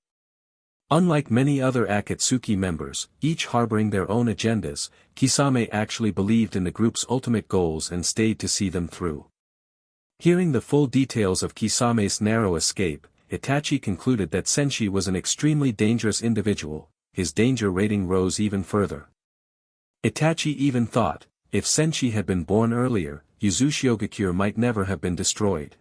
Unlike many other Akatsuki members, each harboring their own agendas, Kisame actually believed in the group's ultimate goals and stayed to see them through. Hearing the full details of Kisame's narrow escape, Itachi concluded that Senshi was an extremely dangerous individual. His danger rating rose even further. Itachi even thought, if Senshi had been born earlier, Uzushigakure might never have been destroyed.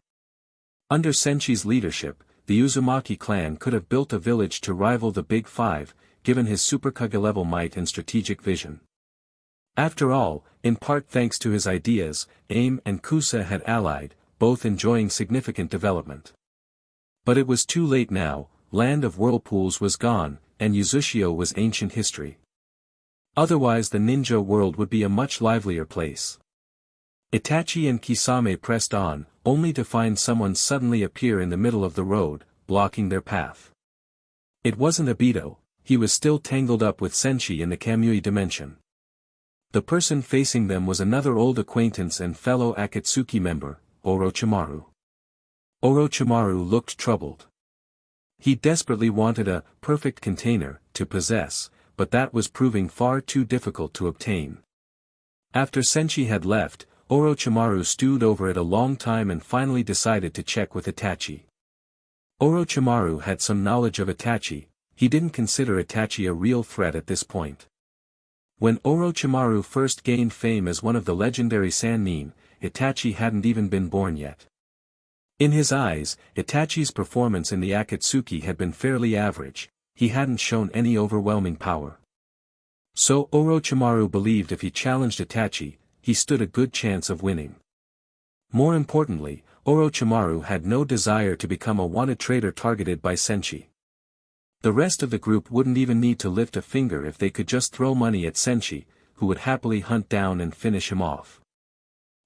Under Senshi's leadership, the Uzumaki clan could have built a village to rival the Big Five, given his Superkage-level might and strategic vision. After all, in part thanks to his ideas, Aim and Kusa had allied, both enjoying significant development. But it was too late now, Land of Whirlpools was gone, and Uzushio was ancient history. Otherwise the ninja world would be a much livelier place. Itachi and Kisame pressed on, only to find someone suddenly appear in the middle of the road, blocking their path. It wasn't Obito, he was still tangled up with Senshi in the Kamui dimension. The person facing them was another old acquaintance and fellow Akatsuki member, Orochimaru. Orochimaru looked troubled. He desperately wanted a perfect container to possess, but that was proving far too difficult to obtain. After Senshi had left, Orochimaru stewed over it a long time and finally decided to check with Itachi. Orochimaru had some knowledge of Itachi, he didn't consider Itachi a real threat at this point. When Orochimaru first gained fame as one of the legendary Sannin, Itachi hadn't even been born yet. In his eyes, Itachi's performance in the Akatsuki had been fairly average, he hadn't shown any overwhelming power. So Orochimaru believed if he challenged Itachi, he stood a good chance of winning. More importantly, Orochimaru had no desire to become a wanted traitor targeted by Senshi. The rest of the group wouldn't even need to lift a finger if they could just throw money at Senshi, who would happily hunt down and finish him off.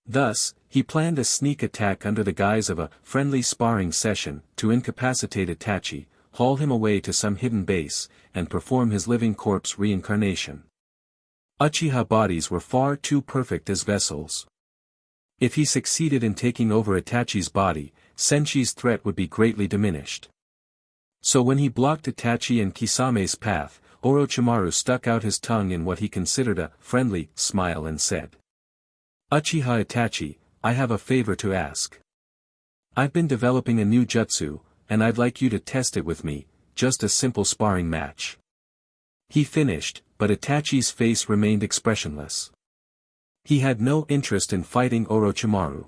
Thus, he planned a sneak attack under the guise of a friendly sparring session to incapacitate Itachi, haul him away to some hidden base, and perform his living corpse reincarnation. Uchiha bodies were far too perfect as vessels. If he succeeded in taking over Itachi's body, Senshi's threat would be greatly diminished. So when he blocked Itachi and Kisame's path, Orochimaru stuck out his tongue in what he considered a friendly smile and said, "Uchiha Itachi, I have a favor to ask. I've been developing a new jutsu, and I'd like you to test it with me, just a simple sparring match." He finished, but Itachi's face remained expressionless. He had no interest in fighting Orochimaru.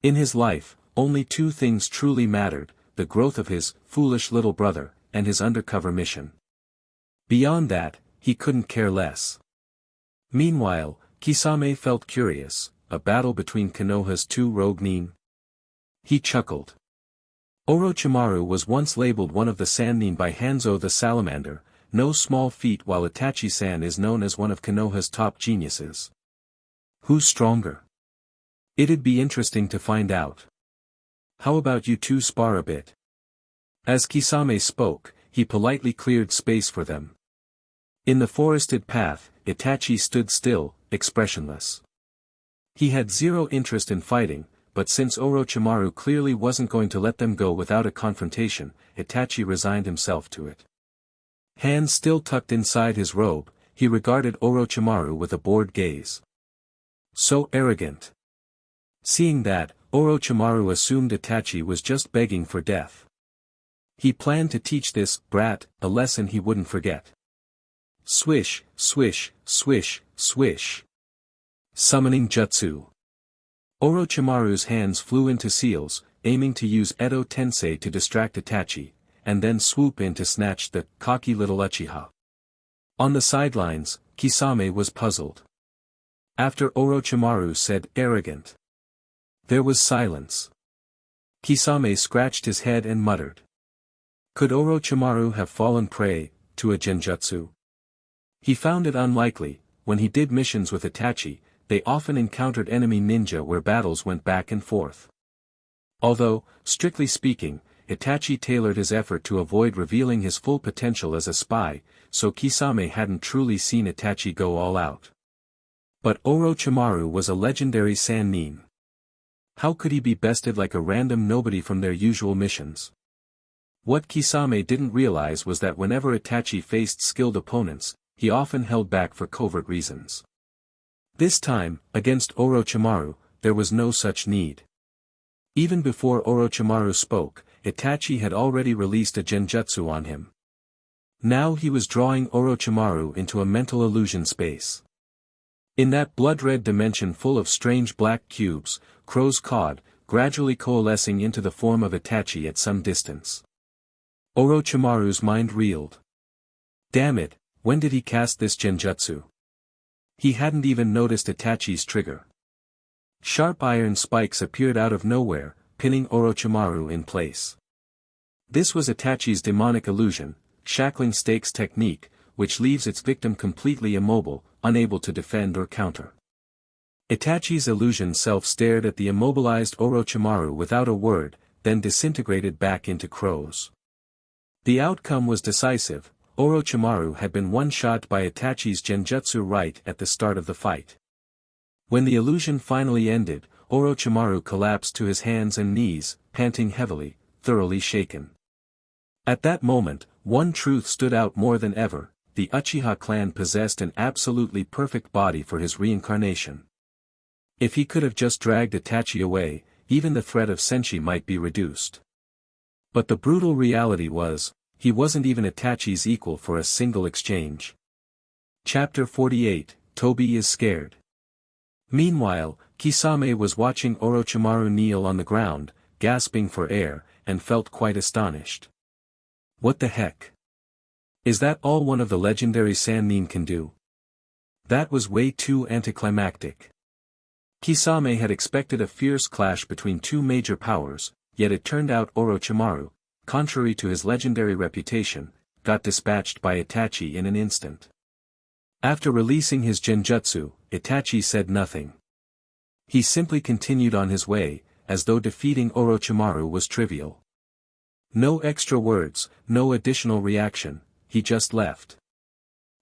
In his life, only two things truly mattered, the growth of his foolish little brother, and his undercover mission. Beyond that, he couldn't care less. Meanwhile, Kisame felt curious, a battle between Konoha's two rogue nin? He chuckled. Orochimaru was once labeled one of the Sannin by Hanzo the Salamander, no small feat, while Itachi-san is known as one of Konoha's top geniuses. Who's stronger? It'd be interesting to find out. How about you two spar a bit? As Kisame spoke, he politely cleared space for them. In the forested path, Itachi stood still, expressionless. He had zero interest in fighting, but since Orochimaru clearly wasn't going to let them go without a confrontation, Itachi resigned himself to it. Hands still tucked inside his robe, he regarded Orochimaru with a bored gaze. So arrogant. Seeing that, Orochimaru assumed Itachi was just begging for death. He planned to teach this brat a lesson he wouldn't forget. Swish, swish, swish, swish. Summoning Jutsu. Orochimaru's hands flew into seals, aiming to use Edo Tensei to distract Itachi, and then swoop in to snatch the cocky little Uchiha. On the sidelines, Kisame was puzzled. After Orochimaru said arrogant, there was silence. Kisame scratched his head and muttered. Could Orochimaru have fallen prey, to a genjutsu? He found it unlikely. When he did missions with Itachi, they often encountered enemy ninja where battles went back and forth. Although, strictly speaking, Itachi tailored his effort to avoid revealing his full potential as a spy, so Kisame hadn't truly seen Itachi go all out. But Orochimaru was a legendary Sannin. How could he be bested like a random nobody from their usual missions? What Kisame didn't realize was that whenever Itachi faced skilled opponents, he often held back for covert reasons. This time, against Orochimaru, there was no such need. Even before Orochimaru spoke, Itachi had already released a genjutsu on him. Now he was drawing Orochimaru into a mental illusion space. In that blood-red dimension full of strange black cubes, crows cawed, gradually coalescing into the form of Itachi at some distance. Orochimaru's mind reeled. Damn it, when did he cast this genjutsu? He hadn't even noticed Itachi's trigger. Sharp iron spikes appeared out of nowhere, pinning Orochimaru in place. This was Itachi's demonic illusion, shackling stakes technique, which leaves its victim completely immobile, unable to defend or counter. Itachi's illusion self stared at the immobilized Orochimaru without a word, then disintegrated back into crows. The outcome was decisive. Orochimaru had been one-shot by Itachi's genjutsu right at the start of the fight. When the illusion finally ended, Orochimaru collapsed to his hands and knees, panting heavily, thoroughly shaken. At that moment, one truth stood out more than ever: the Uchiha clan possessed an absolutely perfect body for his reincarnation. If he could have just dragged Itachi away, even the threat of Senshi might be reduced. But the brutal reality was, he wasn't even Itachi's equal for a single exchange. Chapter 48, Tobi is scared. Meanwhile, Kisame was watching Orochimaru kneel on the ground, gasping for air, and felt quite astonished. What the heck? Is that all one of the legendary Sannin can do? That was way too anticlimactic. Kisame had expected a fierce clash between two major powers, yet it turned out Orochimaru, contrary to his legendary reputation, got dispatched by Itachi in an instant. After releasing his genjutsu, Itachi said nothing. He simply continued on his way, as though defeating Orochimaru was trivial. No extra words, no additional reaction, he just left.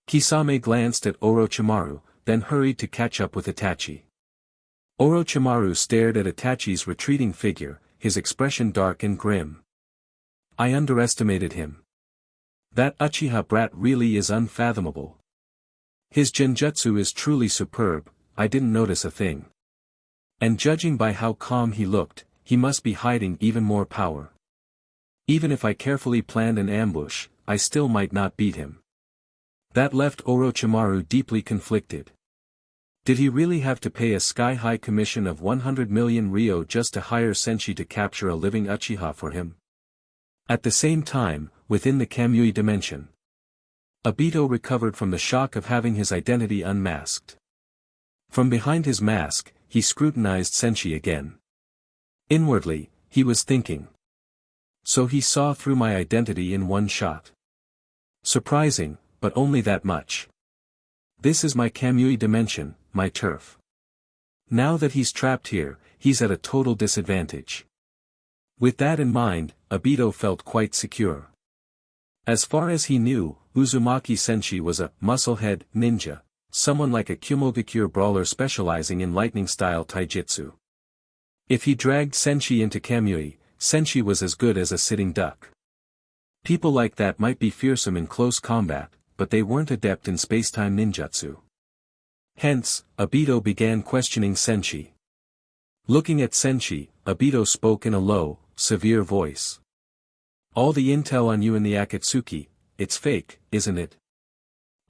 Kisame glanced at Orochimaru, then hurried to catch up with Itachi. Orochimaru stared at Itachi's retreating figure, his expression dark and grim. I underestimated him. That Uchiha brat really is unfathomable. His genjutsu is truly superb, I didn't notice a thing. And judging by how calm he looked, he must be hiding even more power. Even if I carefully planned an ambush, I still might not beat him. That left Orochimaru deeply conflicted. Did he really have to pay a sky-high commission of 100 million ryo just to hire Senshi to capture a living Uchiha for him? At the same time, within the Kamui dimension, Obito recovered from the shock of having his identity unmasked. From behind his mask, he scrutinized Senshi again. Inwardly, he was thinking. So he saw through my identity in one shot. Surprising, but only that much. This is my Kamui dimension, my turf. Now that he's trapped here, he's at a total disadvantage. With that in mind, Obito felt quite secure. As far as he knew, Uzumaki Senshi was a musclehead ninja, someone like a Kumogakure brawler specializing in lightning-style taijutsu. If he dragged Senshi into Kamui, Senshi was as good as a sitting duck. People like that might be fearsome in close combat, but they weren't adept in spacetime ninjutsu. Hence, Obito began questioning Senshi. Looking at Senshi, Obito spoke in a low, severe voice. All the intel on you in the Akatsuki, it's fake, isn't it?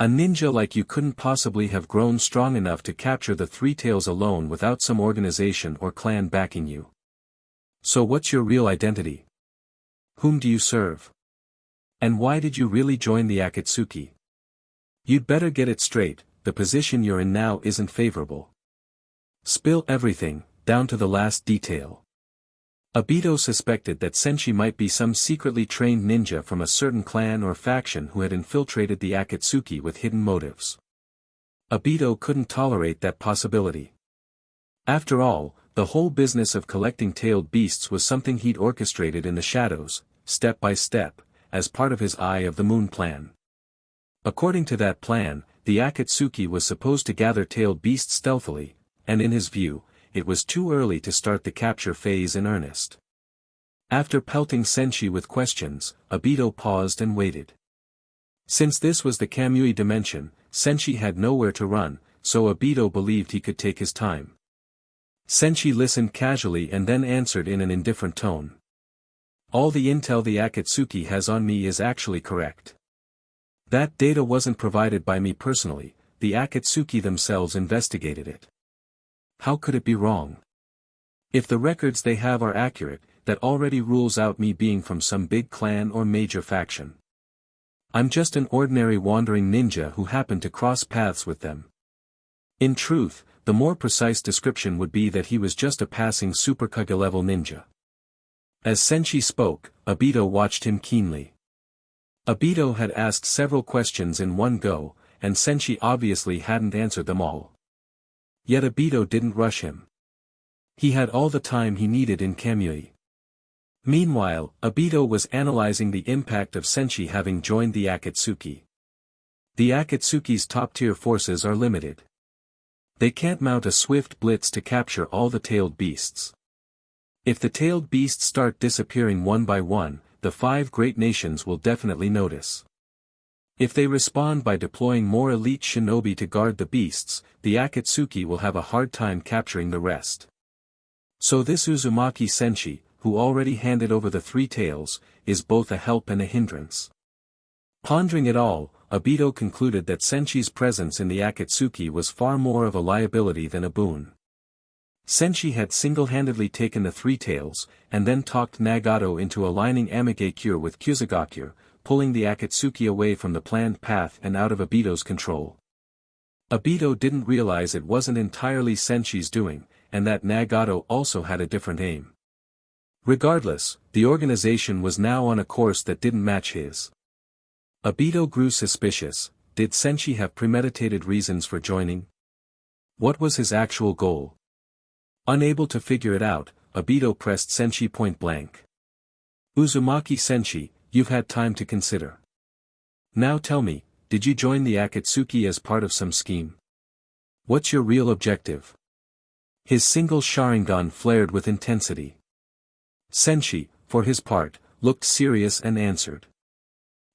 A ninja like you couldn't possibly have grown strong enough to capture the Three Tails alone without some organization or clan backing you. So what's your real identity? Whom do you serve? And why did you really join the Akatsuki? You'd better get it straight, the position you're in now isn't favorable. Spill everything, down to the last detail. Obito suspected that Senshi might be some secretly trained ninja from a certain clan or faction who had infiltrated the Akatsuki with hidden motives. Obito couldn't tolerate that possibility. After all, the whole business of collecting tailed beasts was something he'd orchestrated in the shadows, step by step, as part of his Eye of the Moon plan. According to that plan, the Akatsuki was supposed to gather tailed beasts stealthily, and in his view, it was too early to start the capture phase in earnest. After pelting Senshi with questions, Obito paused and waited. Since this was the Kamui dimension, Senshi had nowhere to run, so Obito believed he could take his time. Senshi listened casually and then answered in an indifferent tone. All the intel the Akatsuki has on me is actually correct. That data wasn't provided by me personally, the Akatsuki themselves investigated it. How could it be wrong? If the records they have are accurate, that already rules out me being from some big clan or major faction. I'm just an ordinary wandering ninja who happened to cross paths with them. In truth, the more precise description would be that he was just a passing Superkage-level ninja. As Senshi spoke, Obito watched him keenly. Obito had asked several questions in one go, and Senshi obviously hadn't answered them all. Yet Obito didn't rush him. He had all the time he needed in Kamui. Meanwhile, Obito was analyzing the impact of Senshi having joined the Akatsuki. The Akatsuki's top-tier forces are limited. They can't mount a swift blitz to capture all the tailed beasts. If the tailed beasts start disappearing one by one, the 5 great nations will definitely notice. If they respond by deploying more elite shinobi to guard the beasts, the Akatsuki will have a hard time capturing the rest. So this Uzumaki Senshi, who already handed over the 3 tails, is both a help and a hindrance. Pondering it all, Obito concluded that Senshi's presence in the Akatsuki was far more of a liability than a boon. Senshi had single-handedly taken the 3 tails, and then talked Nagato into aligning Amigakure with Kusagakure, pulling the Akatsuki away from the planned path and out of Obito's control. Obito didn't realize it wasn't entirely Senshi's doing, and that Nagato also had a different aim. Regardless, the organization was now on a course that didn't match his. Obito grew suspicious. Did Senshi have premeditated reasons for joining? What was his actual goal? Unable to figure it out, Obito pressed Senshi point blank. Uzumaki Senshi, you've had time to consider. Now tell me, did you join the Akatsuki as part of some scheme? What's your real objective? His single Sharingan flared with intensity. Senshi, for his part, looked serious and answered.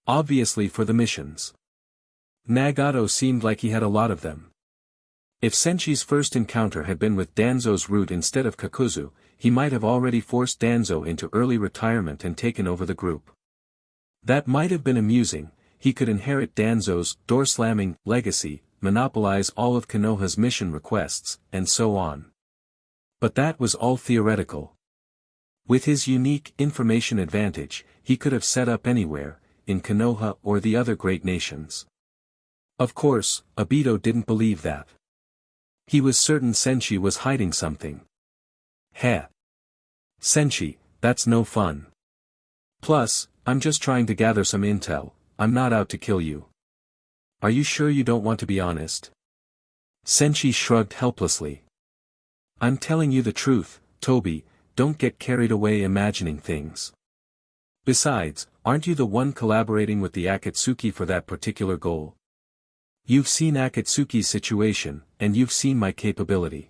Obviously for the missions. Nagato seemed like he had a lot of them. If Senshi's first encounter had been with Danzo's route instead of Kakuzu, he might have already forced Danzo into early retirement and taken over the group. That might have been amusing. He could inherit Danzo's door-slamming legacy, monopolize all of Konoha's mission requests, and so on. But that was all theoretical. With his unique information advantage, he could have set up anywhere, in Konoha or the other great nations. Of course, Obito didn't believe that. He was certain Senshi was hiding something. Heh. Senshi, that's no fun. Plus, I'm just trying to gather some intel, I'm not out to kill you. Are you sure you don't want to be honest? Senshi shrugged helplessly. I'm telling you the truth, Toby, don't get carried away imagining things. Besides, aren't you the one collaborating with the Akatsuki for that particular goal? You've seen Akatsuki's situation, and you've seen my capability.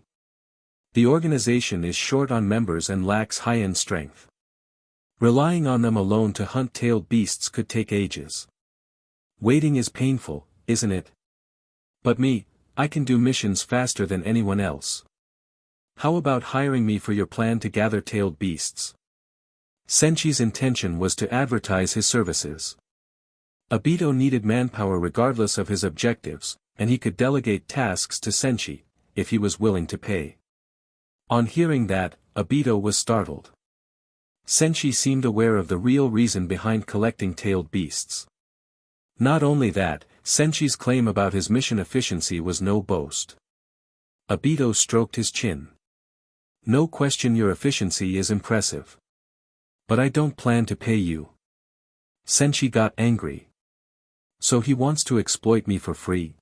The organization is short on members and lacks high-end strength. Relying on them alone to hunt tailed beasts could take ages. Waiting is painful, isn't it? But me, I can do missions faster than anyone else. How about hiring me for your plan to gather tailed beasts? Senshi's intention was to advertise his services. Obito needed manpower regardless of his objectives, and he could delegate tasks to Senshi, if he was willing to pay. On hearing that, Obito was startled. Senshi seemed aware of the real reason behind collecting tailed beasts. Not only that, Senshi's claim about his mission efficiency was no boast. Obito stroked his chin. No question your efficiency is impressive. But I don't plan to pay you. Senshi got angry. So he wants to exploit me for free?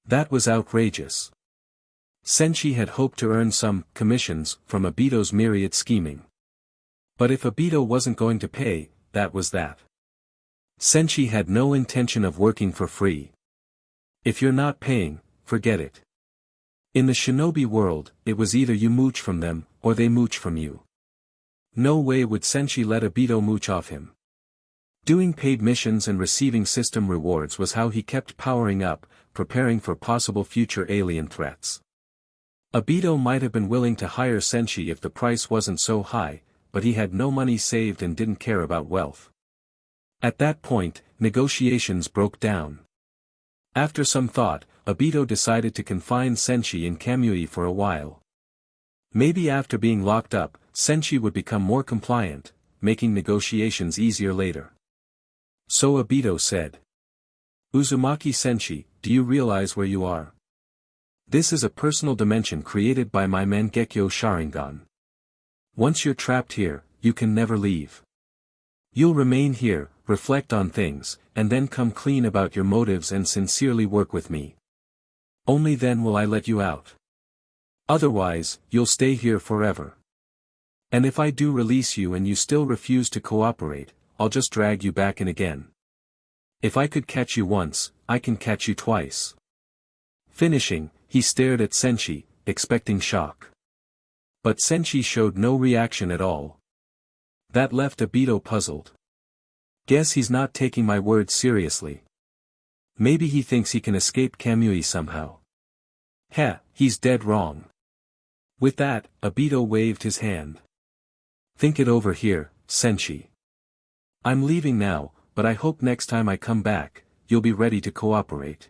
That was outrageous. Senshi had hoped to earn some commissions from Obito's myriad scheming. But if Obito wasn't going to pay, that was that. Senshi had no intention of working for free. If you're not paying, forget it. In the shinobi world, it was either you mooch from them, or they mooch from you. No way would Senshi let Obito mooch off him. Doing paid missions and receiving system rewards was how he kept powering up, preparing for possible future alien threats. Obito might have been willing to hire Senshi if the price wasn't so high, but he had no money saved and didn't care about wealth. At that point, negotiations broke down. After some thought, Obito decided to confine Senshi in Kamui for a while. Maybe after being locked up, Senshi would become more compliant, making negotiations easier later. So Obito said. Uzumaki Senshi, do you realize where you are? This is a personal dimension created by my Mangekyo Sharingan. Once you're trapped here, you can never leave. You'll remain here, reflect on things, and then come clean about your motives and sincerely work with me. Only then will I let you out. Otherwise, you'll stay here forever. And if I do release you and you still refuse to cooperate, I'll just drag you back in again. If I could catch you once, I can catch you twice. Finishing, he stared at Senshi, expecting shock. But Senshi showed no reaction at all. That left Obito puzzled. Guess he's not taking my words seriously. Maybe he thinks he can escape Kamui somehow. Heh, he's dead wrong. With that, Obito waved his hand. Think it over here, Senshi. I'm leaving now, but I hope next time I come back, you'll be ready to cooperate.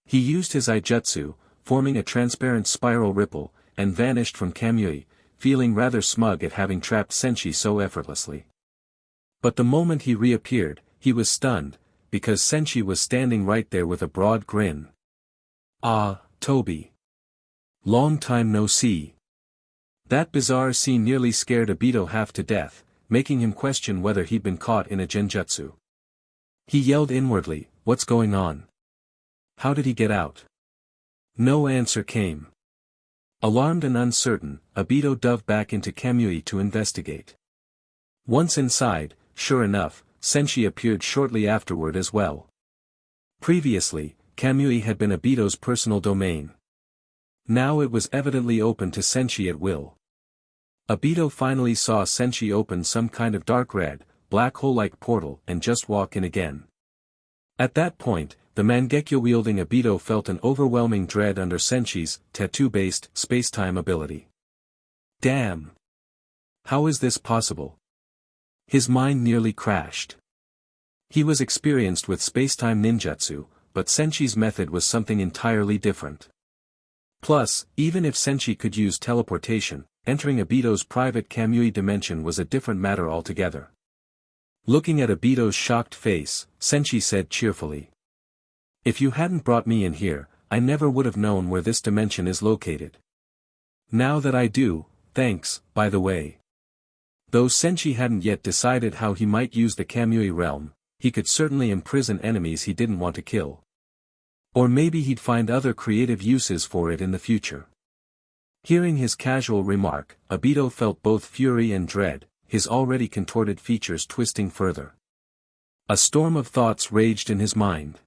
He used his Ijutsu, forming a transparent spiral ripple, and vanished from Kamui, feeling rather smug at having trapped Senshi so effortlessly. But the moment he reappeared, he was stunned, because Senshi was standing right there with a broad grin. Ah, Toby. Long time no see. That bizarre scene nearly scared Obito half to death, making him question whether he'd been caught in a genjutsu. He yelled inwardly, "What's going on? How did he get out?" No answer came. Alarmed and uncertain, Obito dove back into Kamui to investigate. Once inside, sure enough, Senshi appeared shortly afterward as well. Previously, Kamui had been Obito's personal domain. Now it was evidently open to Senshi at will. Obito finally saw Senshi open some kind of dark red, black hole-like portal and just walk in again. At that point, the Mangekyo-wielding Obito felt an overwhelming dread under Senshi's tattoo-based space-time ability. Damn! How is this possible? His mind nearly crashed. He was experienced with space-time ninjutsu, but Senshi's method was something entirely different. Plus, even if Senshi could use teleportation, entering Obito's private Kamui dimension was a different matter altogether. Looking at Obito's shocked face, Senshi said cheerfully. If you hadn't brought me in here, I never would have known where this dimension is located. Now that I do, thanks, by the way. Though Senshi hadn't yet decided how he might use the Kamui realm, he could certainly imprison enemies he didn't want to kill. Or maybe he'd find other creative uses for it in the future. Hearing his casual remark, Obito felt both fury and dread, his already contorted features twisting further. A storm of thoughts raged in his mind.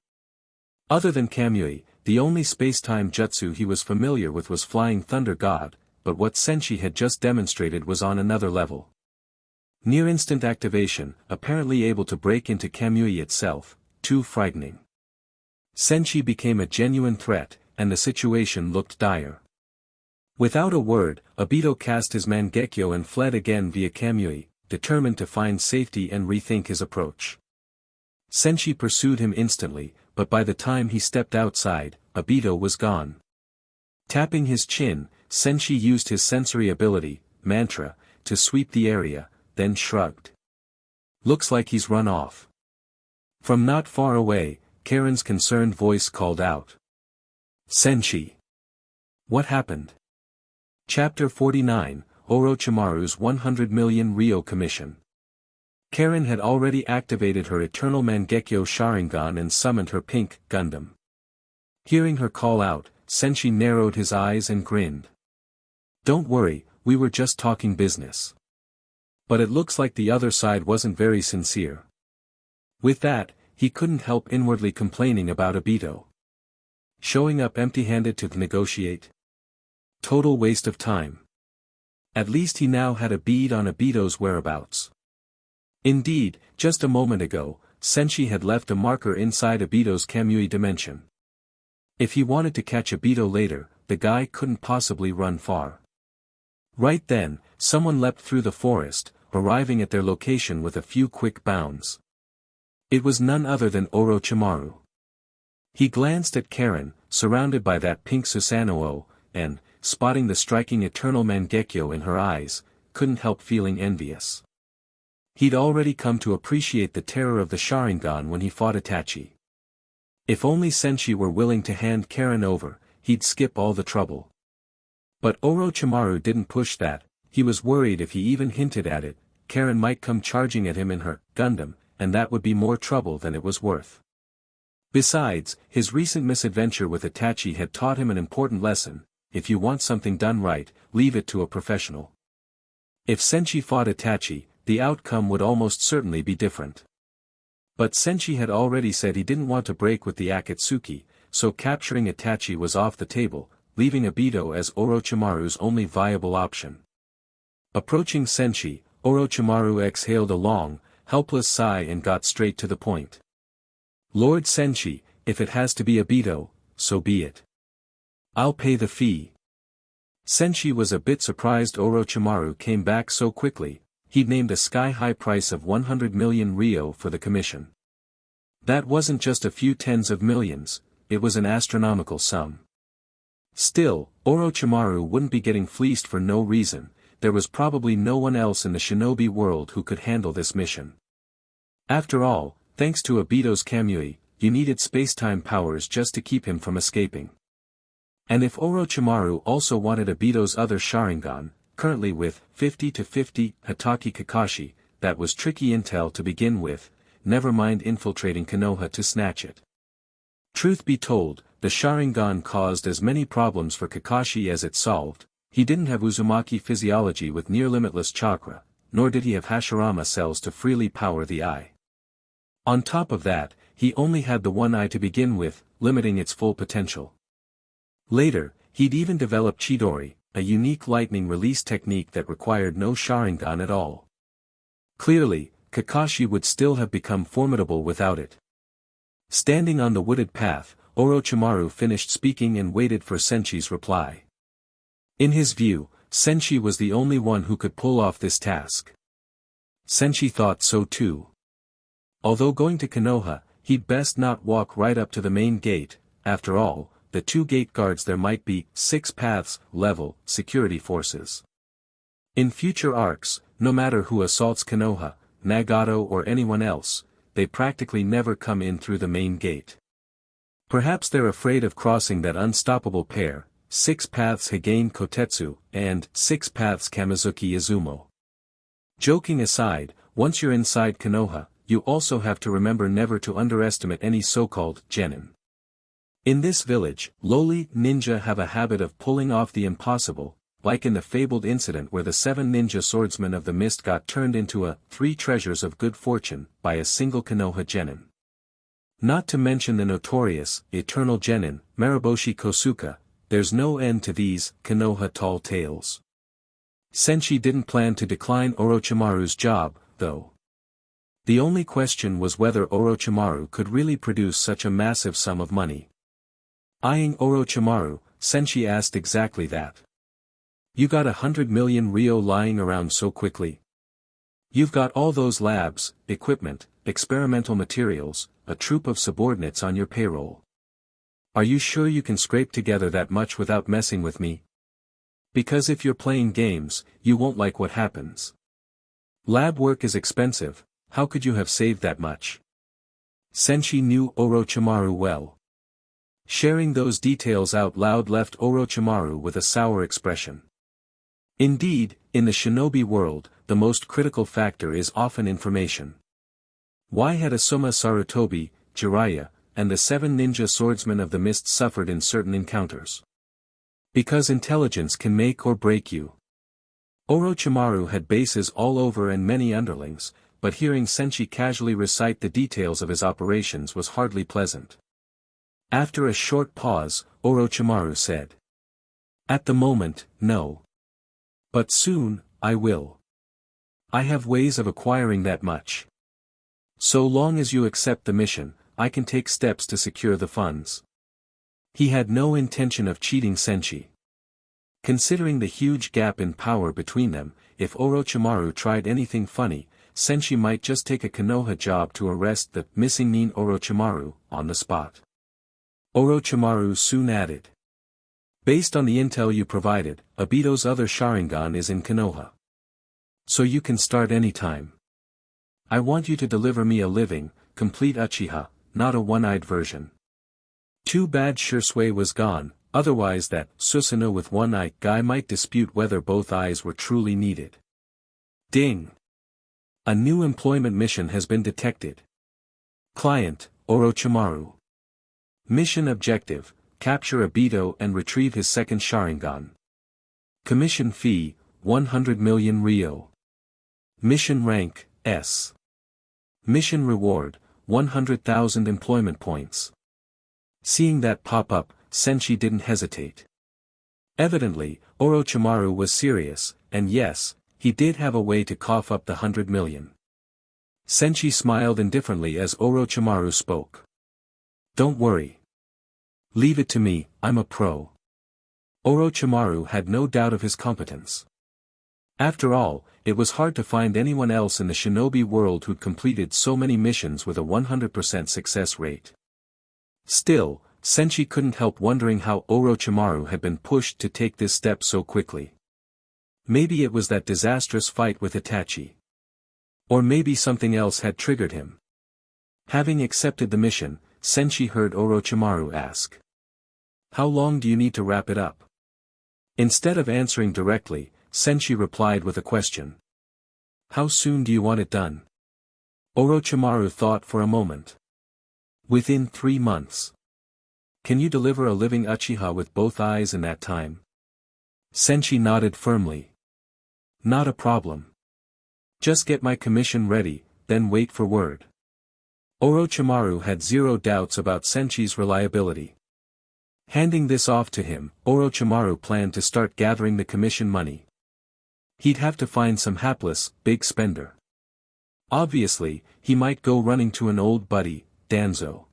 Other than Kamui, the only space-time jutsu he was familiar with was Flying Thunder God, but what Senshi had just demonstrated was on another level. Near-instant activation, apparently able to break into Kamui itself, too frightening. Senshi became a genuine threat, and the situation looked dire. Without a word, Obito cast his Mangekyo and fled again via Kamui, determined to find safety and rethink his approach. Senshi pursued him instantly, but by the time he stepped outside, Obito was gone. Tapping his chin, Senshi used his sensory ability, mantra, to sweep the area, then shrugged. Looks like he's run off. From not far away, Karen's concerned voice called out. Senshi! What happened? Chapter 49, Orochimaru's 100 million Ryo commission. Karen had already activated her Eternal Mangekyo Sharingan and summoned her pink Gundam. Hearing her call out, Senshi narrowed his eyes and grinned. "Don't worry, we were just talking business." But it looks like the other side wasn't very sincere. With that, he couldn't help inwardly complaining about Obito. Showing up empty-handed to negotiate? Total waste of time. At least he now had a bead on Obito's whereabouts. Indeed, just a moment ago, Senshi had left a marker inside Obito's Kamui dimension. If he wanted to catch Obito later, the guy couldn't possibly run far. Right then, someone leapt through the forest, arriving at their location with a few quick bounds. It was none other than Orochimaru. He glanced at Karen, surrounded by that pink Susanoo, and, spotting the striking Eternal Mangekyo in her eyes, couldn't help feeling envious. He'd already come to appreciate the terror of the Sharingan when he fought Itachi. If only Senshi were willing to hand Karen over, he'd skip all the trouble. But Orochimaru didn't push that. He was worried if he even hinted at it, Karen might come charging at him in her Gundam, and that would be more trouble than it was worth. Besides, his recent misadventure with Itachi had taught him an important lesson: if you want something done right, leave it to a professional. If Senshi fought Itachi, the outcome would almost certainly be different. But Senshi had already said he didn't want to break with the Akatsuki, so capturing Itachi was off the table, leaving Obito as Orochimaru's only viable option. Approaching Senshi, Orochimaru exhaled a long, helpless sigh and got straight to the point. "Lord Senshi, if it has to be Obito, so be it. I'll pay the fee." Senshi was a bit surprised Orochimaru came back so quickly. He'd named a sky-high price of 100 million Ryo for the commission. That wasn't just a few tens of millions, it was an astronomical sum. Still, Orochimaru wouldn't be getting fleeced for no reason. There was probably no one else in the shinobi world who could handle this mission. After all, thanks to Obito's Kamui, you needed space-time powers just to keep him from escaping. And if Orochimaru also wanted Obito's other Sharingan, currently with 50-50 Hatake Kakashi, that was tricky intel to begin with, never mind infiltrating Konoha to snatch it. Truth be told, the Sharingan caused as many problems for Kakashi as it solved. He didn't have Uzumaki physiology with near-limitless chakra, nor did he have Hashirama cells to freely power the eye. On top of that, he only had the one eye to begin with, limiting its full potential. Later, he'd even developed Chidori, a unique lightning release technique that required no Sharingan at all. Clearly, Kakashi would still have become formidable without it. Standing on the wooded path, Orochimaru finished speaking and waited for Senshi's reply. In his view, Senshi was the only one who could pull off this task. Senshi thought so too. Although going to Konoha, he'd best not walk right up to the main gate. After all, the two gate guards there might be 6 paths, level, security forces. In future arcs, no matter who assaults Konoha, Nagato or anyone else, they practically never come in through the main gate. Perhaps they're afraid of crossing that unstoppable pair, 6 paths Higain Kotetsu, and 6 paths Kamizuki Izumo. Joking aside, once you're inside Konoha, you also have to remember never to underestimate any so-called genin. In this village, lowly ninja have a habit of pulling off the impossible, like in the fabled incident where the 7 ninja swordsmen of the mist got turned into 3 treasures of good fortune by a single Konoha genin. Not to mention the notorious, eternal genin, Mariboshi Kosuka. There's no end to these Konoha tall tales. Senshi didn't plan to decline Orochimaru's job, though. The only question was whether Orochimaru could really produce such a massive sum of money. Eyeing Orochimaru, Senshi asked exactly that. "You got 100 million Ryo lying around so quickly? You've got all those labs, equipment, experimental materials, a troop of subordinates on your payroll. Are you sure you can scrape together that much without messing with me? Because if you're playing games, you won't like what happens. Lab work is expensive, how could you have saved that much?" Senshi knew Orochimaru well. Sharing those details out loud left Orochimaru with a sour expression. Indeed, in the shinobi world, the most critical factor is often information. Why had Asuma Sarutobi, Jiraiya, and the 7 ninja swordsmen of the mist suffered in certain encounters? Because intelligence can make or break you. Orochimaru had bases all over and many underlings, but hearing Senshi casually recite the details of his operations was hardly pleasant. After a short pause, Orochimaru said. At the moment, no. But soon, I will. I have ways of acquiring that much. So long as you accept the mission, I can take steps to secure the funds. He had no intention of cheating Senshi. Considering the huge gap in power between them, if Orochimaru tried anything funny, Senshi might just take a Konoha job to arrest the missing Nin Orochimaru on the spot. Orochimaru soon added. Based on the intel you provided, Obito's other Sharingan is in Konoha. So you can start anytime. I want you to deliver me a living, complete Uchiha, not a one-eyed version. Too bad Shisui was gone, otherwise that Susanoo with one eye guy might dispute whether both eyes were truly needed. Ding! A new employment mission has been detected. Client, Orochimaru. Mission objective, capture Obito and retrieve his second Sharingan. Commission fee, 100 million Ryo. Mission rank, S. Mission reward, 100,000 employment points. Seeing that pop up, Senshi didn't hesitate. Evidently, Orochimaru was serious, and yes, he did have a way to cough up the 100 million. Senshi smiled indifferently as Orochimaru spoke. Don't worry. Leave it to me, I'm a pro. Orochimaru had no doubt of his competence. After all, it was hard to find anyone else in the shinobi world who'd completed so many missions with a 100% success rate. Still, Senshi couldn't help wondering how Orochimaru had been pushed to take this step so quickly. Maybe it was that disastrous fight with Itachi. Or maybe something else had triggered him. Having accepted the mission, Senshi heard Orochimaru ask. How long do you need to wrap it up? Instead of answering directly, Senshi replied with a question. How soon do you want it done? Orochimaru thought for a moment. Within 3 months. Can you deliver a living Uchiha with both eyes in that time? Senshi nodded firmly. Not a problem. Just get my commission ready, then wait for word. Orochimaru had zero doubts about Senshi's reliability. Handing this off to him, Orochimaru planned to start gathering the commission money. He'd have to find some hapless, big spender. Obviously, he might go running to an old buddy, Danzo.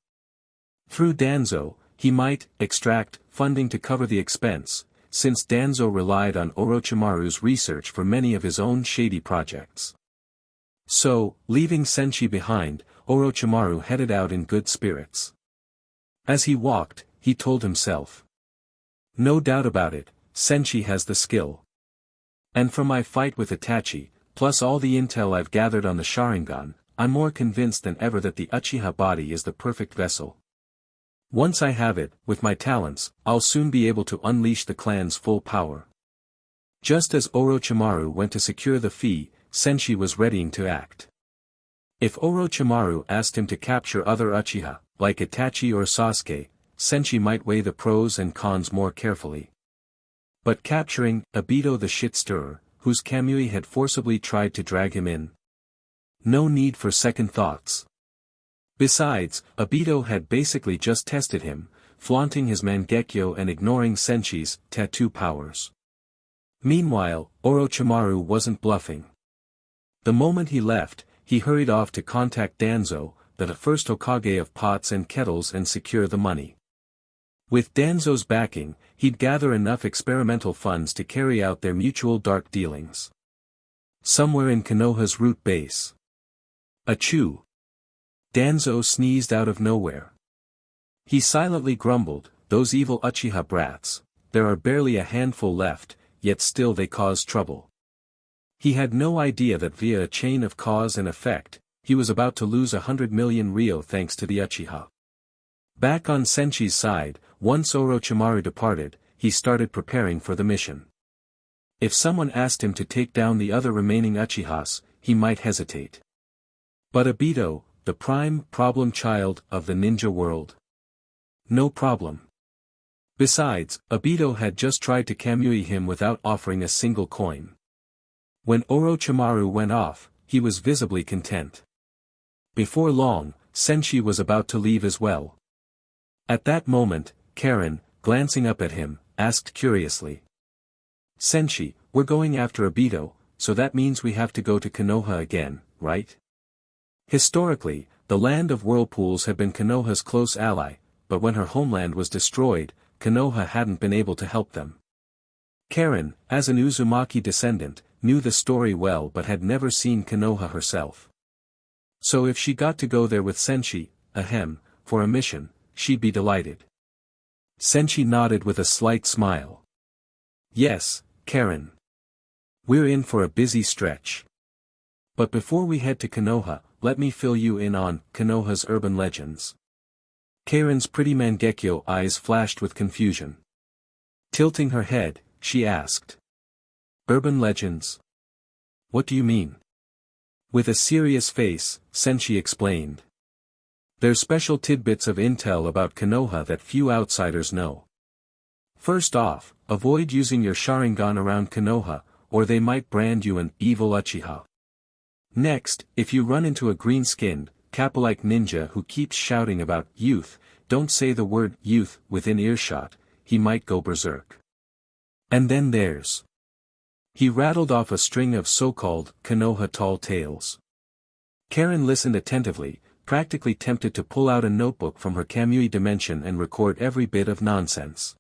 Through Danzo, he might extract funding to cover the expense, since Danzo relied on Orochimaru's research for many of his own shady projects. So, leaving Senshi behind, Orochimaru headed out in good spirits. As he walked, he told himself. No doubt about it, Senshi has the skill. And from my fight with Itachi, plus all the intel I've gathered on the Sharingan, I'm more convinced than ever that the Uchiha body is the perfect vessel. Once I have it, with my talents, I'll soon be able to unleash the clan's full power. Just as Orochimaru went to secure the fee, Senshi was readying to act. If Orochimaru asked him to capture other Uchiha, like Itachi or Sasuke, Senshi might weigh the pros and cons more carefully. But capturing Obito the shit-stirrer, whose Kamui had forcibly tried to drag him in? No need for second thoughts. Besides, Obito had basically just tested him, flaunting his Mangekyo and ignoring Senshi's tattoo powers. Meanwhile, Orochimaru wasn't bluffing. The moment he left, he hurried off to contact Danzo, the first Hokage of pots and kettles, and secure the money. With Danzo's backing, he'd gather enough experimental funds to carry out their mutual dark dealings. Somewhere in Konoha's root base. Achoo! Danzo sneezed out of nowhere. He silently grumbled, those evil Uchiha brats, there are barely a handful left, yet still they cause trouble. He had no idea that via a chain of cause and effect, he was about to lose 100 million Ryo thanks to the Uchiha. Back on Senshi's side, once Orochimaru departed, he started preparing for the mission. If someone asked him to take down the other remaining Uchihas, he might hesitate. But Obito, the prime problem child of the ninja world? No problem. Besides, Obito had just tried to Kamui him without offering a single coin. When Orochimaru went off, he was visibly content. Before long, Senshi was about to leave as well. At that moment, Karen, glancing up at him, asked curiously. Senshi, we're going after Obito, so that means we have to go to Konoha again, right? Historically, the land of whirlpools had been Konoha's close ally, but when her homeland was destroyed, Konoha hadn't been able to help them. Karen, as an Uzumaki descendant, knew the story well but had never seen Konoha herself. So if she got to go there with Senshi, for a mission, she'd be delighted. Senshi nodded with a slight smile. Yes, Karen. We're in for a busy stretch. But before we head to Konoha, let me fill you in on Konoha's urban legends. Karen's pretty Mangekyo eyes flashed with confusion. Tilting her head, she asked. Urban legends? What do you mean? With a serious face, Senshi explained. There's special tidbits of intel about Konoha that few outsiders know. First off, avoid using your Sharingan around Konoha, or they might brand you an evil Uchiha. Next, if you run into a green-skinned, Kappa-like ninja who keeps shouting about youth, don't say the word youth within earshot, he might go berserk. And then there's. He rattled off a string of so-called Konoha tall tales. Karen listened attentively, practically tempted to pull out a notebook from her Kamui dimension and record every bit of nonsense.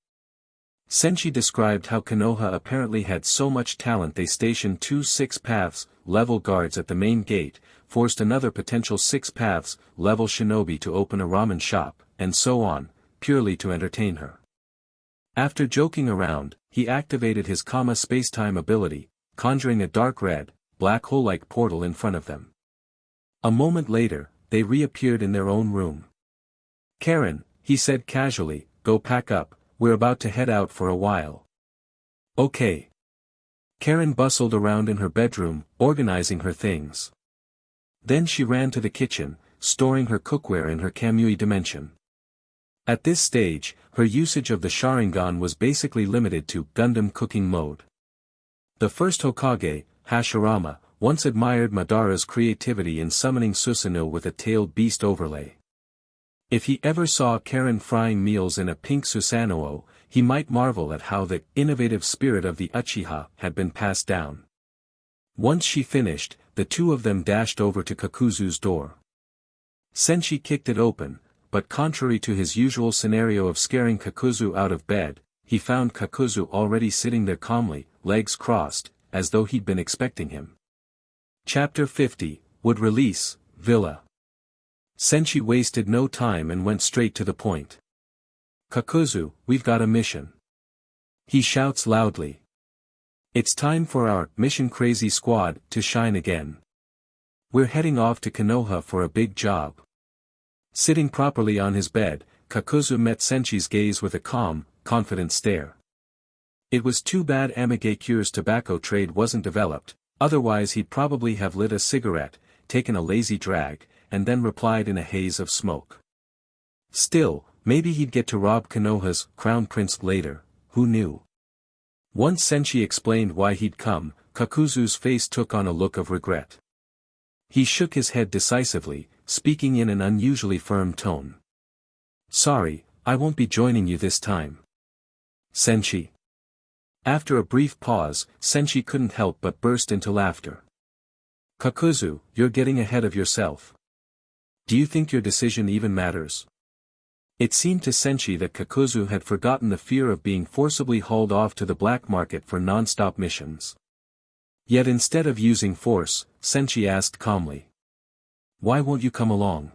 Senshi described how Konoha apparently had so much talent they stationed 2 six-paths level guards at the main gate, forced another potential 6 paths level shinobi to open a ramen shop, and so on, purely to entertain her. After joking around, he activated his Kama spacetime ability, conjuring a dark red, black hole-like portal in front of them. A moment later, they reappeared in their own room. Karen, he said casually, go pack up, we're about to head out for a while. Okay. Karen bustled around in her bedroom, organizing her things. Then she ran to the kitchen, storing her cookware in her Kamui dimension. At this stage, her usage of the Sharingan was basically limited to Gundam cooking mode. The first Hokage, Hashirama, once admired Madara's creativity in summoning Susanoo with a tailed beast overlay. If he ever saw Karen frying meals in a pink Susanoo, he might marvel at how the innovative spirit of the Uchiha had been passed down. Once she finished, the two of them dashed over to Kakuzu's door. Senshi kicked it open, but contrary to his usual scenario of scaring Kakuzu out of bed, he found Kakuzu already sitting there calmly, legs crossed, as though he'd been expecting him. Chapter 50, Would Release, Villa. Senshi wasted no time and went straight to the point. Kakuzu, we've got a mission. He shouts loudly. It's time for our Mission Crazy Squad to shine again. We're heading off to Konoha for a big job. Sitting properly on his bed, Kakuzu met Senshi's gaze with a calm, confident stare. It was too bad Amagekyu's tobacco trade wasn't developed, otherwise he'd probably have lit a cigarette, taken a lazy drag, and then replied in a haze of smoke. Still, maybe he'd get to rob Konoha's crown prince later, who knew? Once Senshi explained why he'd come, Kakuzu's face took on a look of regret. He shook his head decisively, speaking in an unusually firm tone. Sorry, I won't be joining you this time. Senshi. After a brief pause, Senshi couldn't help but burst into laughter. Kakuzu, you're getting ahead of yourself. Do you think your decision even matters? It seemed to Senshi that Kakuzu had forgotten the fear of being forcibly hauled off to the black market for non-stop missions. Yet instead of using force, Senshi asked calmly. Why won't you come along?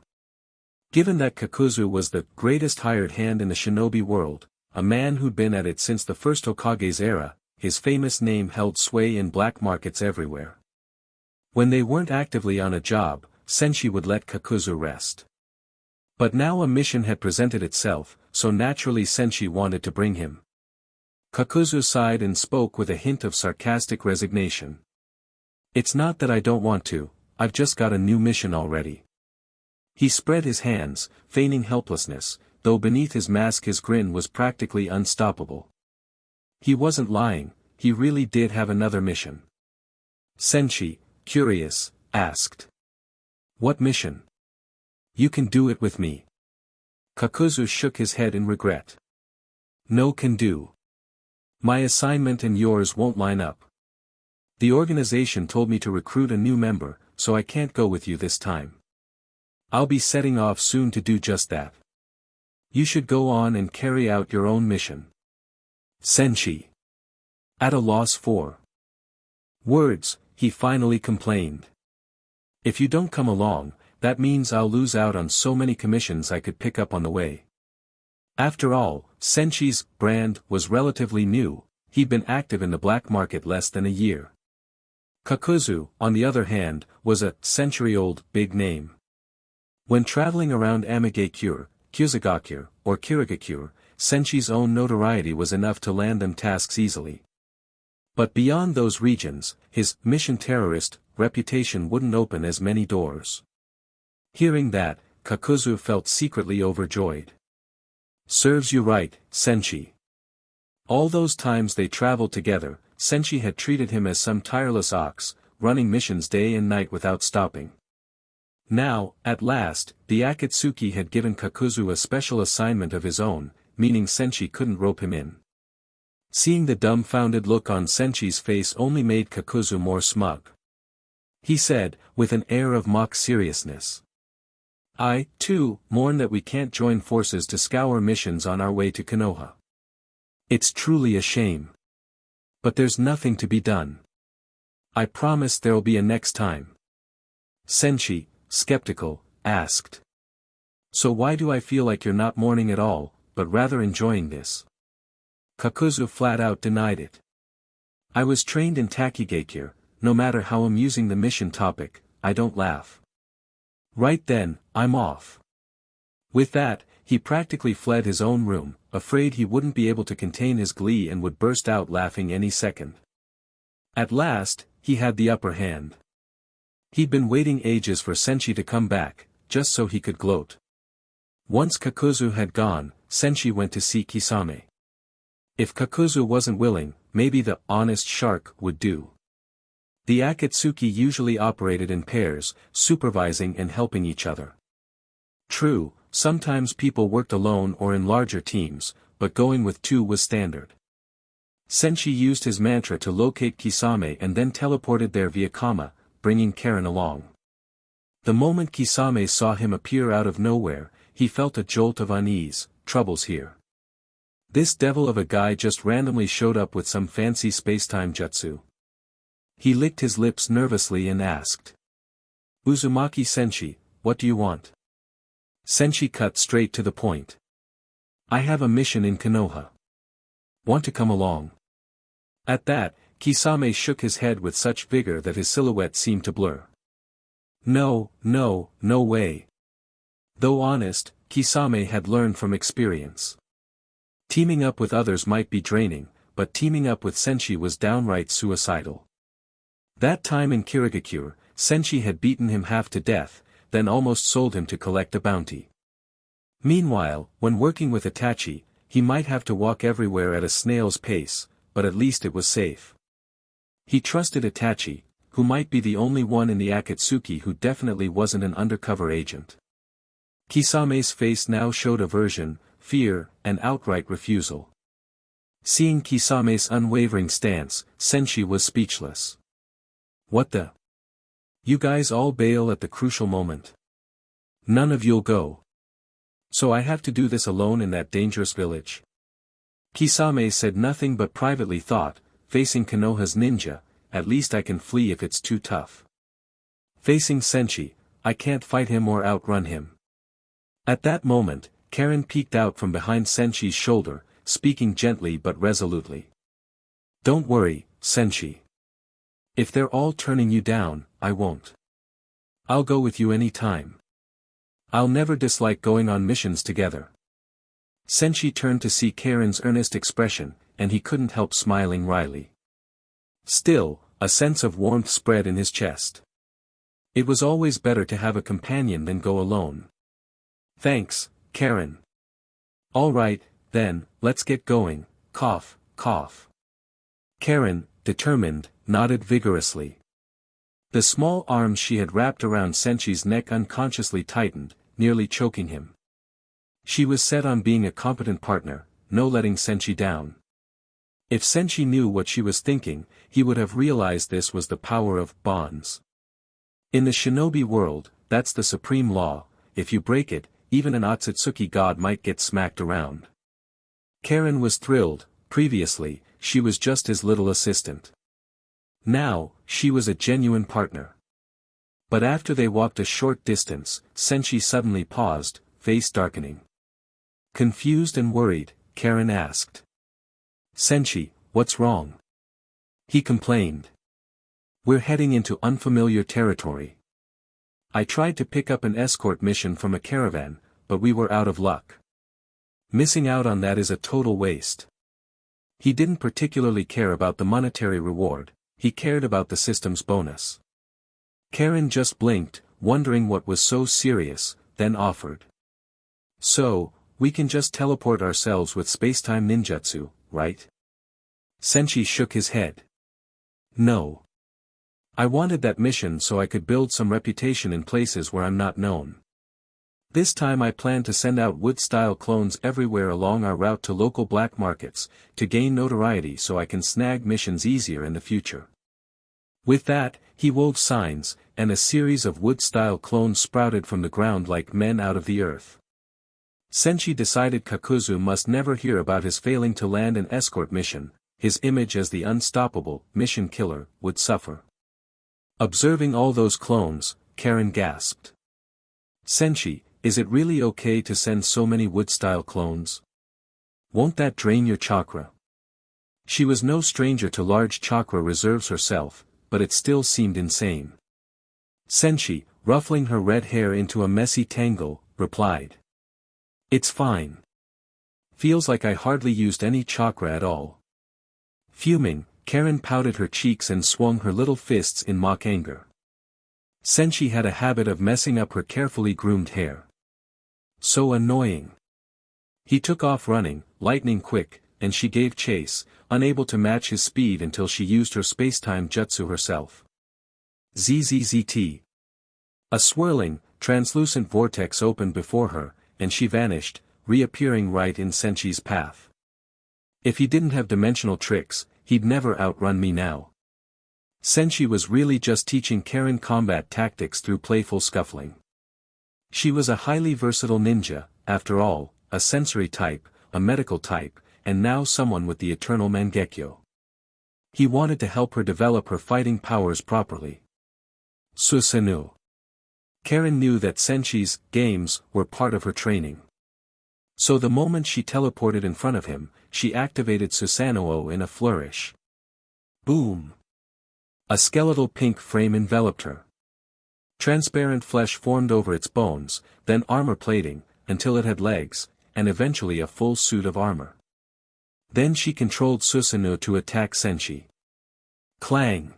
Given that Kakuzu was the greatest hired hand in the shinobi world, a man who'd been at it since the first Hokage's era, his famous name held sway in black markets everywhere. When they weren't actively on a job, Senshi would let Kakuzu rest. But now a mission had presented itself, so naturally Senshi wanted to bring him. Kakuzu sighed and spoke with a hint of sarcastic resignation. It's not that I don't want to, I've just got a new mission already. He spread his hands, feigning helplessness, though beneath his mask his grin was practically unstoppable. He wasn't lying, he really did have another mission. Senshi, curious, asked. What mission? You can do it with me. Kakuzu shook his head in regret. No can do. My assignment and yours won't line up. The organization told me to recruit a new member, so I can't go with you this time. I'll be setting off soon to do just that. You should go on and carry out your own mission. Senshi. At a loss for words, he finally complained. If you don't come along, that means I'll lose out on so many commissions I could pick up on the way. After all, Senshi's brand was relatively new, he'd been active in the black market less than a year. Kakuzu, on the other hand, was a century-old big name. When traveling around Amigakure, Kyuzugakure, or Kirigakure, Senshi's own notoriety was enough to land them tasks easily. But beyond those regions, his mission terrorist reputation wouldn't open as many doors. Hearing that, Kakuzu felt secretly overjoyed. Serves you right, Senshi. All those times they traveled together, Senshi had treated him as some tireless ox, running missions day and night without stopping. Now, at last, the Akatsuki had given Kakuzu a special assignment of his own, meaning Senshi couldn't rope him in. Seeing the dumbfounded look on Senshi's face only made Kakuzu more smug. He said, with an air of mock seriousness. I, too, mourn that we can't join forces to scour missions on our way to Konoha. It's truly a shame. But there's nothing to be done. I promise there'll be a next time. Senshi, skeptical, asked. So why do I feel like you're not mourning at all, but rather enjoying this? Kakuzu flat out denied it. I was trained in Takigakure, no matter how amusing the mission topic, I don't laugh. Right then, I'm off. With that, he practically fled his own room, afraid he wouldn't be able to contain his glee and would burst out laughing any second. At last, he had the upper hand. He'd been waiting ages for Senshi to come back, just so he could gloat. Once Kakuzu had gone, Senshi went to see Kisame. If Kakuzu wasn't willing, maybe the honest shark would do. The Akatsuki usually operated in pairs, supervising and helping each other. True, sometimes people worked alone or in larger teams, but going with two was standard. Senshi used his mantra to locate Kisame and then teleported there via Kama, bringing Karen along. The moment Kisame saw him appear out of nowhere, he felt a jolt of unease, troubles here. This devil of a guy just randomly showed up with some fancy spacetime jutsu. He licked his lips nervously and asked. Uzumaki Senshi, what do you want? Senshi cut straight to the point. I have a mission in Konoha. Want to come along? At that, Kisame shook his head with such vigor that his silhouette seemed to blur. No, no, no way. Though honest, Kisame had learned from experience. Teaming up with others might be draining, but teaming up with Senshi was downright suicidal. That time in Kirigakure, Senshi had beaten him half to death, then almost sold him to collect a bounty. Meanwhile, when working with Itachi, he might have to walk everywhere at a snail's pace, but at least it was safe. He trusted Itachi, who might be the only one in the Akatsuki who definitely wasn't an undercover agent. Kisame's face now showed aversion, fear, and outright refusal. Seeing Kisame's unwavering stance, Senshi was speechless. What the? You guys all bail at the crucial moment. None of you'll go. So I have to do this alone in that dangerous village. Kisame said nothing but privately thought, facing Konoha's ninja, at least I can flee if it's too tough. Facing Senshi, I can't fight him or outrun him. At that moment, Karen peeked out from behind Senshi's shoulder, speaking gently but resolutely. Don't worry, Senshi. If they're all turning you down, I won't. I'll go with you any time. I'll never dislike going on missions together. Senshi turned to see Karen's earnest expression, and he couldn't help smiling wryly. Still, a sense of warmth spread in his chest. It was always better to have a companion than go alone. Thanks, Karen. All right, then, let's get going, cough, cough. Karen, determined, nodded vigorously. The small arms she had wrapped around Senchi's neck unconsciously tightened, nearly choking him. She was set on being a competent partner, no letting Senchi down. If Senchi knew what she was thinking, he would have realized this was the power of bonds. In the shinobi world, that's the supreme law. If you break it, even an Otsutsuki god might get smacked around. Karen was thrilled. Previously, she was just his little assistant. Now, she was a genuine partner. But after they walked a short distance, Senchi suddenly paused, face darkening. Confused and worried, Karen asked. Senchi, what's wrong? He complained. We're heading into unfamiliar territory. I tried to pick up an escort mission from a caravan, but we were out of luck. Missing out on that is a total waste. He didn't particularly care about the monetary reward, he cared about the system's bonus. Karen just blinked, wondering what was so serious, then offered. So, we can just teleport ourselves with spacetime ninjutsu, right? Senchi shook his head. No. I wanted that mission so I could build some reputation in places where I'm not known. This time I plan to send out wood-style clones everywhere along our route to local black markets, to gain notoriety so I can snag missions easier in the future. With that, he wove signs, and a series of wood-style clones sprouted from the ground like men out of the earth. Senchi decided Kakuzu must never hear about his failing to land an escort mission. His image as the unstoppable, mission killer, would suffer. Observing all those clones, Karen gasped. Senchi, is it really okay to send so many wood-style clones? Won't that drain your chakra? She was no stranger to large chakra reserves herself, but it still seemed insane. Senchi, ruffling her red hair into a messy tangle, replied. It's fine. Feels like I hardly used any chakra at all. Fuming, Karen pouted her cheeks and swung her little fists in mock anger. Senchi had a habit of messing up her carefully groomed hair. So annoying. He took off running, lightning quick, and she gave chase, unable to match his speed until she used her spacetime jutsu herself. ZZZT. A swirling, translucent vortex opened before her, and she vanished, reappearing right in Senchi's path. If he didn't have dimensional tricks, he'd never outrun me now. Senchi was really just teaching Karen combat tactics through playful scuffling. She was a highly versatile ninja, after all, a sensory type, a medical type, and now someone with the eternal Mangekyo. He wanted to help her develop her fighting powers properly. Susanoo. Karen knew that Senchi's games were part of her training. So the moment she teleported in front of him, she activated Susanoo in a flourish. Boom! A skeletal pink frame enveloped her. Transparent flesh formed over its bones, then armor plating, until it had legs, and eventually a full suit of armor. Then she controlled Susanoo to attack Senchi. Clang!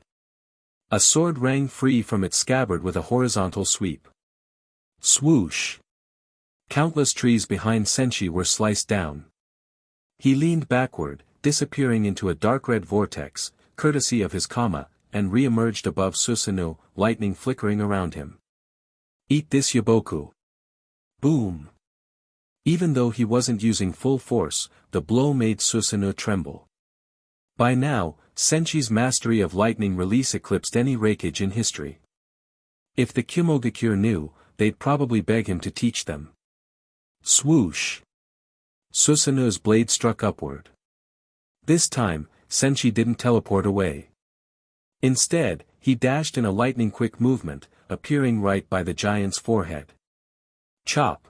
A sword rang free from its scabbard with a horizontal sweep. Swoosh! Countless trees behind Senchi were sliced down. He leaned backward, disappearing into a dark red vortex, courtesy of his kama, and re-emerged above Susanoo, lightning flickering around him. Eat this Yaboku. Boom! Even though he wasn't using full force, the blow made Susanoo tremble. By now, Senchi's mastery of lightning release eclipsed any Reikage in history. If the Kumogakure knew, they'd probably beg him to teach them. Swoosh! Susanoo's blade struck upward. This time, Senchi didn't teleport away. Instead, he dashed in a lightning-quick movement, appearing right by the giant's forehead. Chop!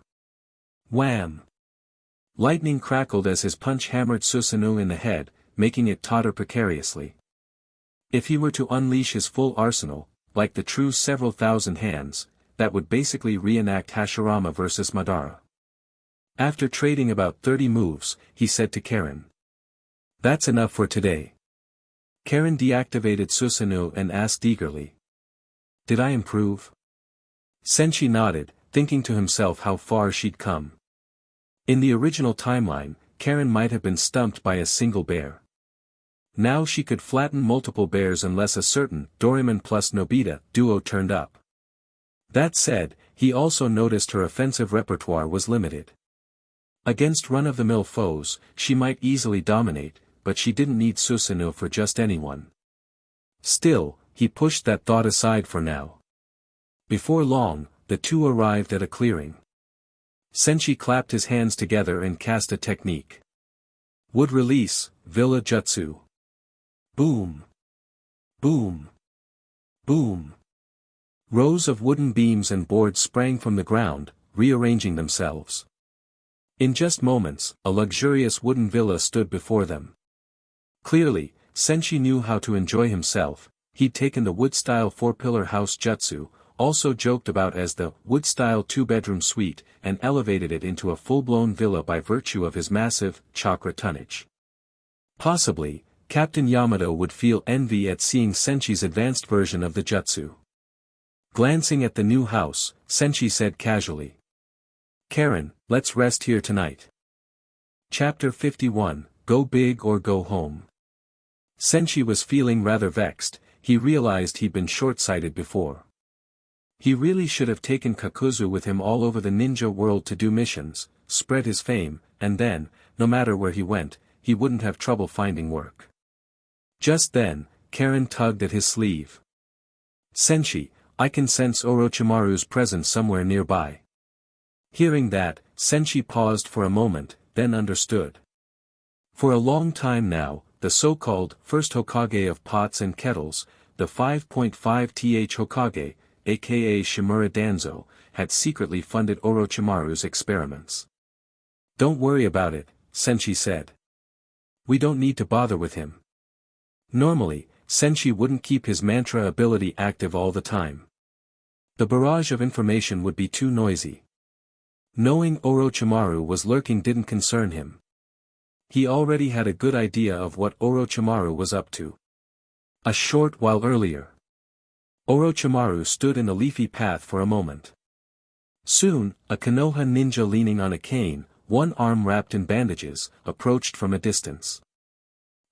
Wham! Lightning crackled as his punch hammered Susanoo in the head, making it totter precariously. If he were to unleash his full arsenal, like the true several thousand hands, that would basically reenact Hashirama versus Madara. After trading about 30 moves, he said to Karen. That's enough for today. Karen deactivated Susanoo and asked eagerly. Did I improve? Senshi nodded, thinking to himself how far she'd come. In the original timeline, Karen might have been stumped by a single bear. Now she could flatten multiple bears unless a certain Doraemon plus Nobita duo turned up. That said, he also noticed her offensive repertoire was limited. Against run-of-the-mill foes, she might easily dominate, but she didn't need Susanoo for just anyone. Still, he pushed that thought aside for now. Before long, the two arrived at a clearing. Senshi clapped his hands together and cast a technique. Wood release, Villa Jutsu. Boom. Boom. Boom. Rows of wooden beams and boards sprang from the ground, rearranging themselves. In just moments, a luxurious wooden villa stood before them. Clearly, Senshi knew how to enjoy himself. He'd taken the wood-style four-pillar house jutsu, also joked about as the wood-style two-bedroom suite, and elevated it into a full-blown villa by virtue of his massive chakra tonnage. Possibly, Captain Yamato would feel envy at seeing Senshi's advanced version of the jutsu. Glancing at the new house, Senshi said casually. Karen, let's rest here tonight. Chapter 51, Go Big or Go Home. Senshi was feeling rather vexed. He realized he'd been short-sighted before. He really should have taken Kakuzu with him all over the ninja world to do missions, spread his fame, and then, no matter where he went, he wouldn't have trouble finding work. Just then, Karen tugged at his sleeve. Senshi, I can sense Orochimaru's presence somewhere nearby. Hearing that, Senshi paused for a moment, then understood. For a long time now, the so-called first Hokage of pots and kettles, the 5.5th Hokage, aka Shimura Danzo, had secretly funded Orochimaru's experiments. Don't worry about it, Senshi said. We don't need to bother with him. Normally, Senshi wouldn't keep his mantra ability active all the time. The barrage of information would be too noisy. Knowing Orochimaru was lurking didn't concern him. He already had a good idea of what Orochimaru was up to. A short while earlier, Orochimaru stood in the leafy path for a moment. Soon, a Konoha ninja leaning on a cane, one arm wrapped in bandages, approached from a distance.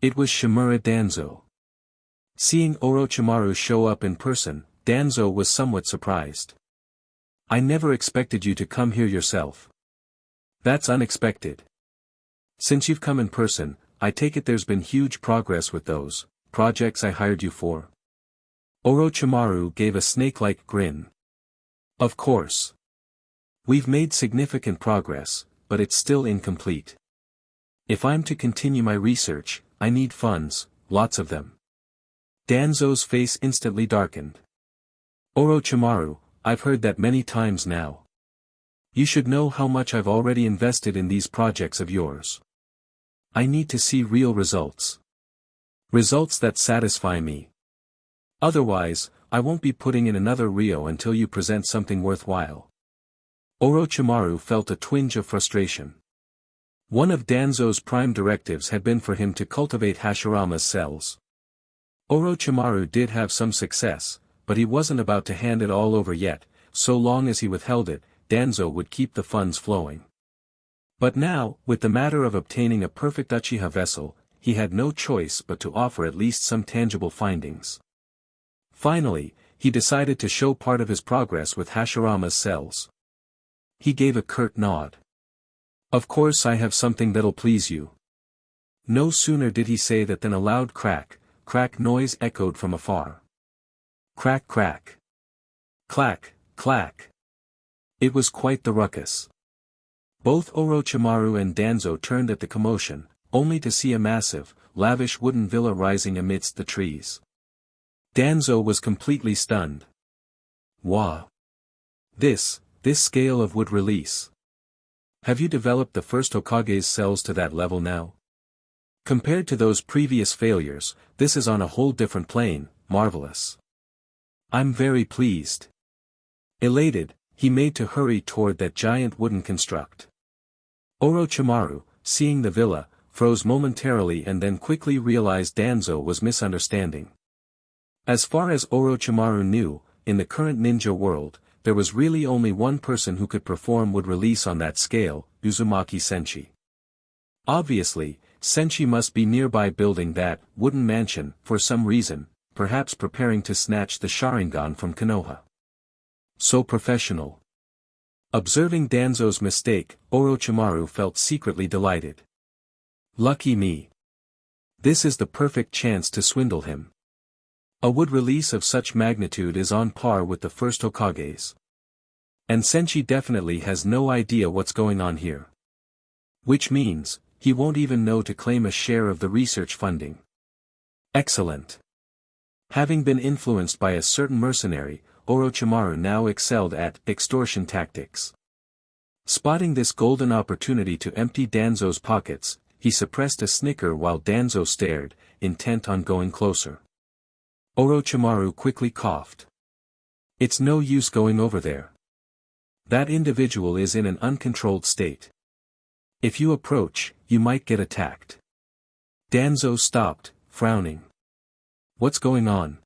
It was Shimura Danzo. Seeing Orochimaru show up in person, Danzo was somewhat surprised. I never expected you to come here yourself. That's unexpected. Since you've come in person, I take it there's been huge progress with those projects I hired you for. Orochimaru gave a snake-like grin. Of course. We've made significant progress, but it's still incomplete. If I'm to continue my research, I need funds, lots of them. Danzo's face instantly darkened. Orochimaru, I've heard that many times now. You should know how much I've already invested in these projects of yours. I need to see real results. Results that satisfy me. Otherwise, I won't be putting in another Rio until you present something worthwhile. Orochimaru felt a twinge of frustration. One of Danzo's prime directives had been for him to cultivate Hashirama's cells. Orochimaru did have some success, but he wasn't about to hand it all over yet. So long as he withheld it, Danzo would keep the funds flowing. But now, with the matter of obtaining a perfect Uchiha vessel, he had no choice but to offer at least some tangible findings. Finally, he decided to show part of his progress with Hashirama's cells. He gave a curt nod. Of course I have something that'll please you. No sooner did he say that than a loud crack noise echoed from afar. Crack crack. Clack, clack. It was quite the ruckus. Both Orochimaru and Danzo turned at the commotion, only to see a massive, lavish wooden villa rising amidst the trees. Danzo was completely stunned. Wow! This scale of wood release. Have you developed the first Hokage's cells to that level now? Compared to those previous failures, this is on a whole different plane, marvelous. I'm very pleased. Elated, he made to hurry toward that giant wooden construct. Orochimaru, seeing the villa, froze momentarily and then quickly realized Danzo was misunderstanding. As far as Orochimaru knew, in the current ninja world, there was really only one person who could perform wood release on that scale, Uzumaki Senshi. Obviously, Senshi must be nearby building that wooden mansion for some reason, perhaps preparing to snatch the Sharingan from Konoha. So professional. Observing Danzo's mistake, Orochimaru felt secretly delighted. Lucky me. This is the perfect chance to swindle him. A wood release of such magnitude is on par with the first Hokage's. And Senshi definitely has no idea what's going on here. Which means, he won't even know to claim a share of the research funding. Excellent. Having been influenced by a certain mercenary, Orochimaru now excelled at extortion tactics. Spotting this golden opportunity to empty Danzo's pockets, he suppressed a snicker while Danzo stared, intent on going closer. Orochimaru quickly coughed. It's no use going over there. That individual is in an uncontrolled state. If you approach, you might get attacked. Danzo stopped, frowning. What's going on?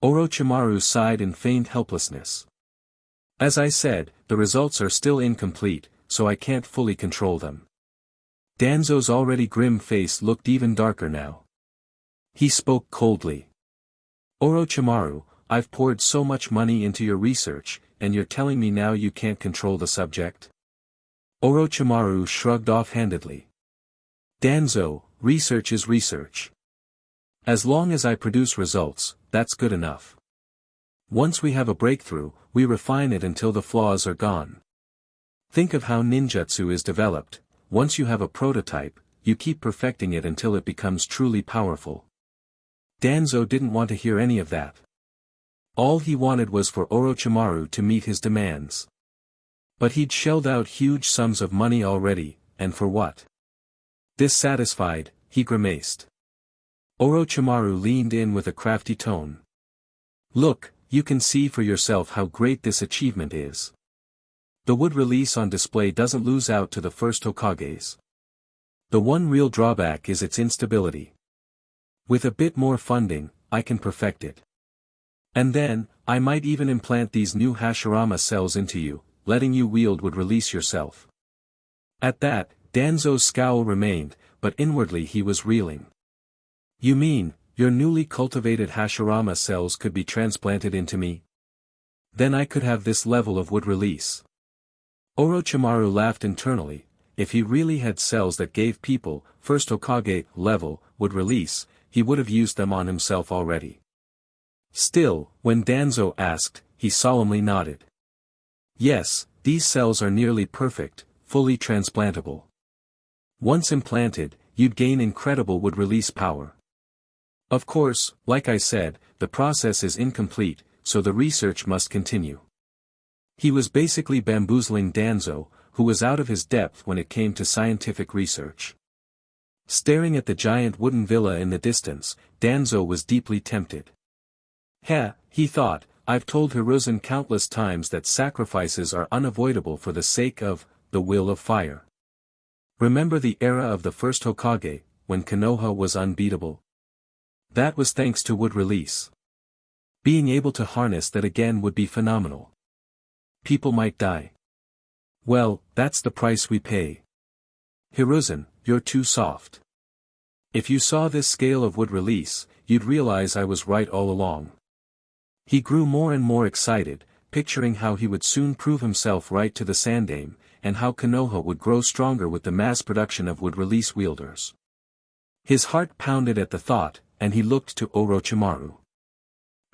Orochimaru sighed in feigned helplessness. As I said, the results are still incomplete, so I can't fully control them. Danzo's already grim face looked even darker now. He spoke coldly. Orochimaru, I've poured so much money into your research, and you're telling me now you can't control the subject? Orochimaru shrugged offhandedly. Danzo, research is research. As long as I produce results, that's good enough. Once we have a breakthrough, we refine it until the flaws are gone. Think of how ninjutsu is developed. Once you have a prototype, you keep perfecting it until it becomes truly powerful. Danzo didn't want to hear any of that. All he wanted was for Orochimaru to meet his demands. But he'd shelled out huge sums of money already, and for what? Dissatisfied, he grimaced. Orochimaru leaned in with a crafty tone. Look, you can see for yourself how great this achievement is. The wood release on display doesn't lose out to the first Hokage's. The one real drawback is its instability. With a bit more funding, I can perfect it. And then, I might even implant these new Hashirama cells into you, letting you wield wood release yourself. At that, Danzo's scowl remained, but inwardly he was reeling. You mean, your newly cultivated Hashirama cells could be transplanted into me? Then I could have this level of wood release. Orochimaru laughed internally. If he really had cells that gave people, first Hokage level, wood release, he would have used them on himself already. Still, when Danzo asked, he solemnly nodded. Yes, these cells are nearly perfect, fully transplantable. Once implanted, you'd gain incredible wood release power. Of course, like I said, the process is incomplete, so the research must continue. He was basically bamboozling Danzo, who was out of his depth when it came to scientific research. Staring at the giant wooden villa in the distance, Danzo was deeply tempted. He thought, I've told Hiruzen countless times that sacrifices are unavoidable for the sake of the will of fire. Remember the era of the first Hokage, when Konoha was unbeatable? That was thanks to wood release. Being able to harness that again would be phenomenal. People might die. Well, that's the price we pay. Hiruzen, you're too soft. If you saw this scale of wood release, you'd realize I was right all along. He grew more and more excited, picturing how he would soon prove himself right to the Sandaime, and how Konoha would grow stronger with the mass production of wood release wielders. His heart pounded at the thought, and he looked to Orochimaru.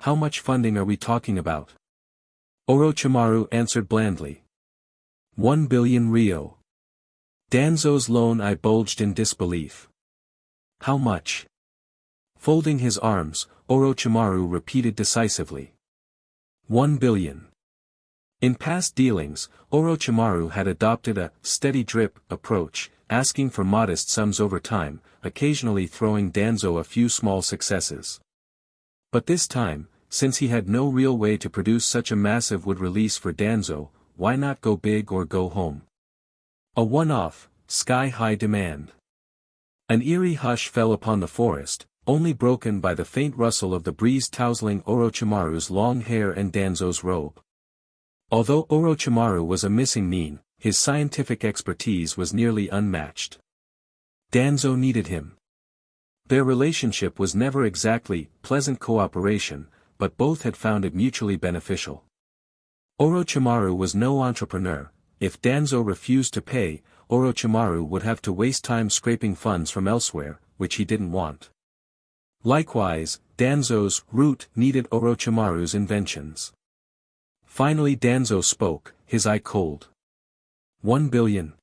How much funding are we talking about? Orochimaru answered blandly. 1 billion ryo. Danzo's lone eye bulged in disbelief. How much? Folding his arms, Orochimaru repeated decisively. 1 billion. In past dealings, Orochimaru had adopted a steady drip approach, asking for modest sums over time, occasionally throwing Danzo a few small successes. But this time, since he had no real way to produce such a massive wood release for Danzo, why not go big or go home? A one-off, sky-high demand. An eerie hush fell upon the forest, only broken by the faint rustle of the breeze tousling Orochimaru's long hair and Danzo's robe. Although Orochimaru was a missing nin, his scientific expertise was nearly unmatched. Danzo needed him. Their relationship was never exactly pleasant cooperation, but both had found it mutually beneficial. Orochimaru was no entrepreneur. If Danzo refused to pay, Orochimaru would have to waste time scraping funds from elsewhere, which he didn't want. Likewise, Danzo's root needed Orochimaru's inventions. Finally Danzo spoke, his eye cold. 1 billion.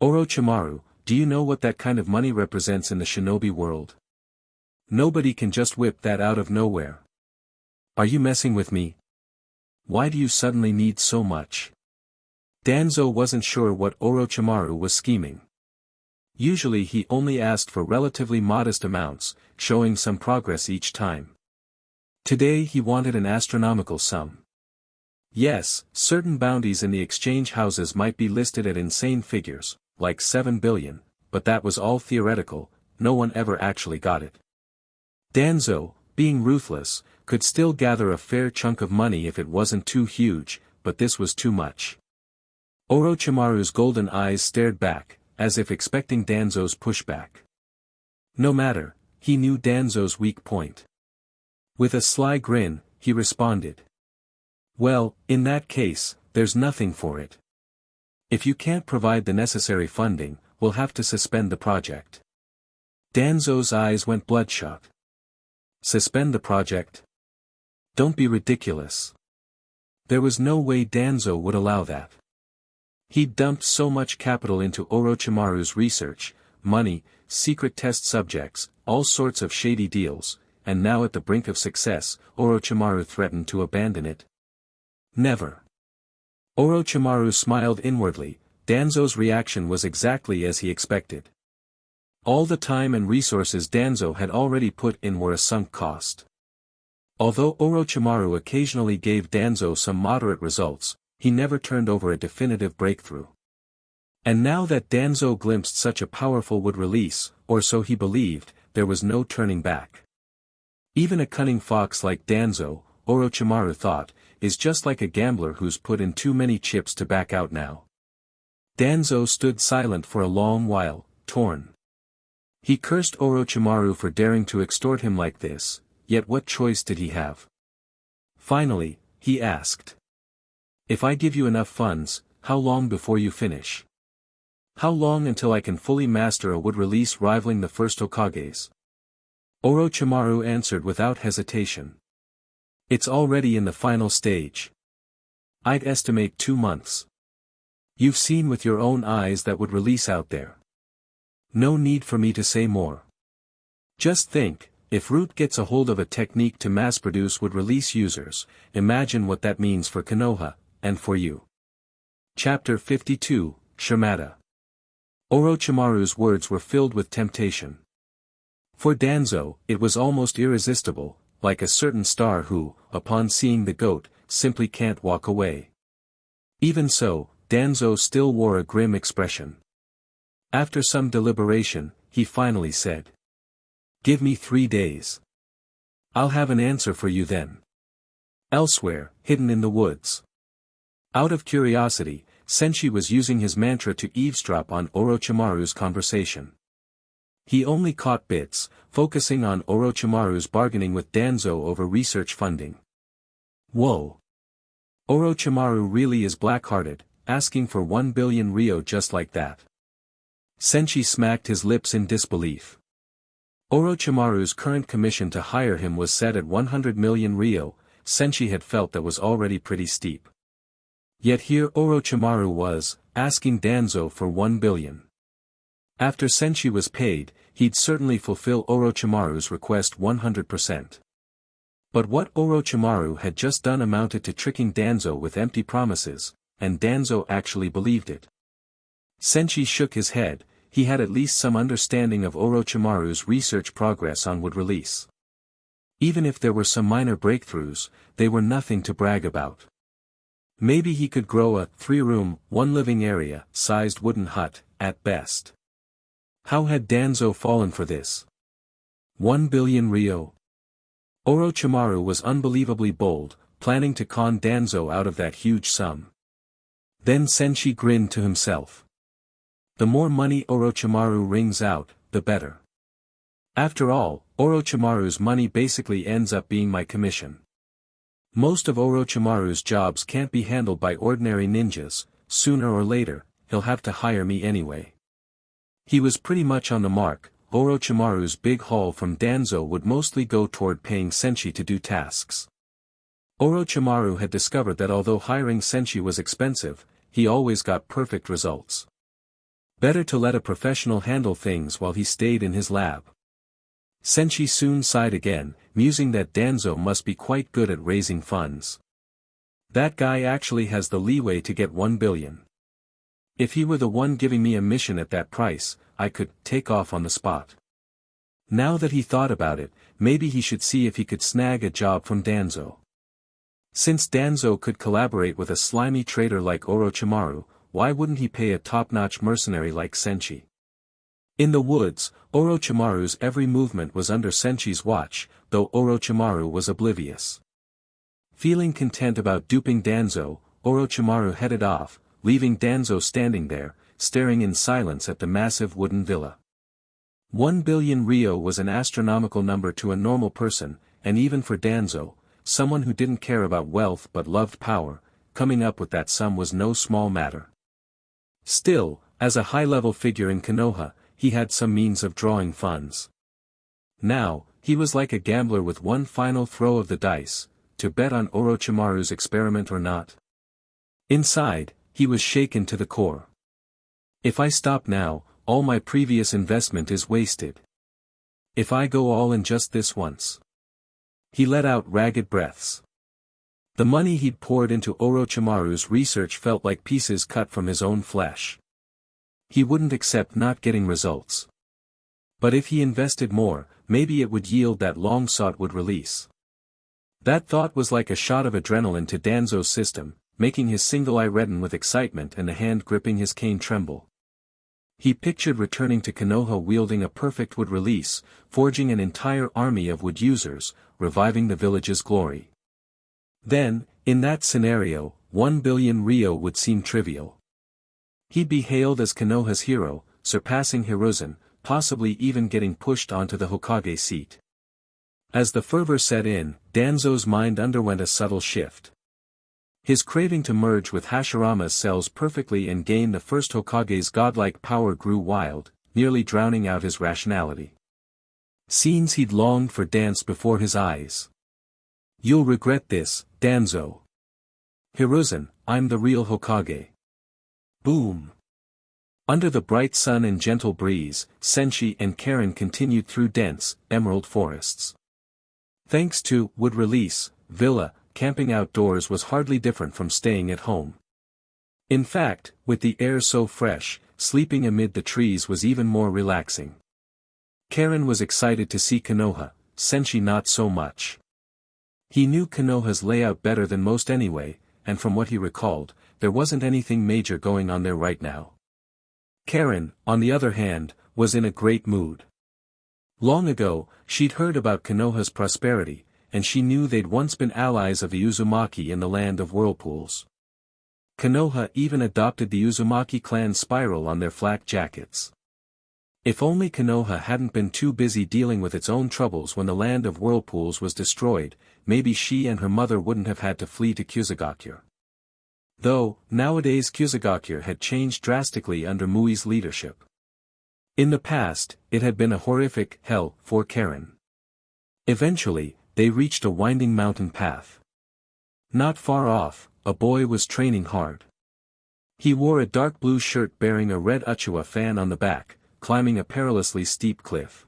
Orochimaru, do you know what that kind of money represents in the shinobi world? Nobody can just whip that out of nowhere. Are you messing with me? Why do you suddenly need so much? Danzo wasn't sure what Orochimaru was scheming. Usually he only asked for relatively modest amounts, showing some progress each time. Today he wanted an astronomical sum. Yes, certain bounties in the exchange houses might be listed at insane figures, like 7 billion, but that was all theoretical, no one ever actually got it. Danzo, being ruthless, could still gather a fair chunk of money if it wasn't too huge, but this was too much. Orochimaru's golden eyes stared back, as if expecting Danzo's pushback. No matter, he knew Danzo's weak point. With a sly grin, he responded. Well, in that case, there's nothing for it. If you can't provide the necessary funding, we'll have to suspend the project. Danzo's eyes went bloodshot. Suspend the project? Don't be ridiculous. There was no way Danzo would allow that. He'd dumped so much capital into Orochimaru's research, money, secret test subjects, all sorts of shady deals, and now at the brink of success, Orochimaru threatened to abandon it. Never. Orochimaru smiled inwardly. Danzo's reaction was exactly as he expected. All the time and resources Danzo had already put in were a sunk cost. Although Orochimaru occasionally gave Danzo some moderate results, he never turned over a definitive breakthrough. And now that Danzo glimpsed such a powerful wood release, or so he believed, there was no turning back. Even a cunning fox like Danzo, Orochimaru thought, is just like a gambler who's put in too many chips to back out now. Danzo stood silent for a long while, torn. He cursed Orochimaru for daring to extort him like this, yet what choice did he have? Finally, he asked. If I give you enough funds, how long before you finish? How long until I can fully master a wood release rivaling the first Hokage's? Orochimaru answered without hesitation. It's already in the final stage. I'd estimate 2 months. You've seen with your own eyes that would release out there. No need for me to say more. Just think, if Root gets a hold of a technique to mass-produce would release users, imagine what that means for Konoha, and for you. Chapter 52, Shimada. Orochimaru's words were filled with temptation. For Danzo, it was almost irresistible, like a certain star who, upon seeing the goat, simply can't walk away. Even so, Danzo still wore a grim expression. After some deliberation, he finally said. Give me 3 days. I'll have an answer for you then. Elsewhere, hidden in the woods. Out of curiosity, Senshi was using his mantra to eavesdrop on Orochimaru's conversation. He only caught bits, focusing on Orochimaru's bargaining with Danzo over research funding. Whoa! Orochimaru really is black-hearted, asking for 1 billion ryo just like that. Senshi smacked his lips in disbelief. Orochimaru's current commission to hire him was set at 100 million ryo, Senshi had felt that was already pretty steep. Yet here Orochimaru was, asking Danzo for 1 billion. After Senshi was paid, he'd certainly fulfill Orochimaru's request 100%. But what Orochimaru had just done amounted to tricking Danzo with empty promises, and Danzo actually believed it. Senshi shook his head. He had at least some understanding of Orochimaru's research progress on wood release. Even if there were some minor breakthroughs, they were nothing to brag about. Maybe he could grow a 3-room, 1 living area, sized wooden hut, at best. How had Danzo fallen for this? 1 billion ryo. Orochimaru was unbelievably bold, planning to con Danzo out of that huge sum. Then Senshi grinned to himself. The more money Orochimaru wrings out, the better. After all, Orochimaru's money basically ends up being my commission. Most of Orochimaru's jobs can't be handled by ordinary ninjas, sooner or later, he'll have to hire me anyway. He was pretty much on the mark. Orochimaru's big haul from Danzo would mostly go toward paying Senshi to do tasks. Orochimaru had discovered that although hiring Senshi was expensive, he always got perfect results. Better to let a professional handle things while he stayed in his lab. Senshi soon sighed again, musing that Danzo must be quite good at raising funds. That guy actually has the leeway to get 1 billion. If he were the one giving me a mission at that price, I could take off on the spot. Now that he thought about it, maybe he should see if he could snag a job from Danzo. Since Danzo could collaborate with a slimy traitor like Orochimaru, why wouldn't he pay a top-notch mercenary like Senshi? In the woods, Orochimaru's every movement was under Senshi's watch, though Orochimaru was oblivious. Feeling content about duping Danzo, Orochimaru headed off, leaving Danzo standing there, staring in silence at the massive wooden villa. 1 billion ryo was an astronomical number to a normal person, and even for Danzo, someone who didn't care about wealth but loved power, coming up with that sum was no small matter. Still, as a high-level figure in Konoha, he had some means of drawing funds. Now, he was like a gambler with one final throw of the dice, to bet on Orochimaru's experiment or not. Inside, he was shaken to the core. If I stop now, all my previous investment is wasted. If I go all in just this once. He let out ragged breaths. The money he'd poured into Orochimaru's research felt like pieces cut from his own flesh. He wouldn't accept not getting results. But if he invested more, maybe it would yield that long-sought wood release. That thought was like a shot of adrenaline to Danzo's system, making his single eye redden with excitement and the hand gripping his cane tremble. He pictured returning to Konoha wielding a perfect wood release, forging an entire army of wood users, reviving the village's glory. Then, in that scenario, 1 billion ryo would seem trivial. He'd be hailed as Konoha's hero, surpassing Hiruzen, possibly even getting pushed onto the Hokage seat. As the fervor set in, Danzo's mind underwent a subtle shift. His craving to merge with Hashirama's cells perfectly and gain the first Hokage's godlike power grew wild, nearly drowning out his rationality. Scenes he'd longed for danced before his eyes. You'll regret this, Danzo. Hiruzen, I'm the real Hokage. Boom. Under the bright sun and gentle breeze, Senshi and Karen continued through dense, emerald forests. Thanks to wood release, villa, camping outdoors was hardly different from staying at home. In fact, with the air so fresh, sleeping amid the trees was even more relaxing. Karen was excited to see Konoha, Senshi not so much. He knew Konoha's layout better than most anyway, and from what he recalled, there wasn't anything major going on there right now. Karen, on the other hand, was in a great mood. Long ago, she'd heard about Konoha's prosperity, and she knew they'd once been allies of the Uzumaki in the land of whirlpools. Konoha even adopted the Uzumaki clan spiral on their flak jackets. If only Konoha hadn't been too busy dealing with its own troubles when the land of whirlpools was destroyed, maybe she and her mother wouldn't have had to flee to Kusagakure. Though, nowadays Kusagakure had changed drastically under Mui's leadership. In the past, it had been a horrific hell for Karen. Eventually, they reached a winding mountain path. Not far off, a boy was training hard. He wore a dark blue shirt bearing a red Uchiwa fan on the back, climbing a perilously steep cliff.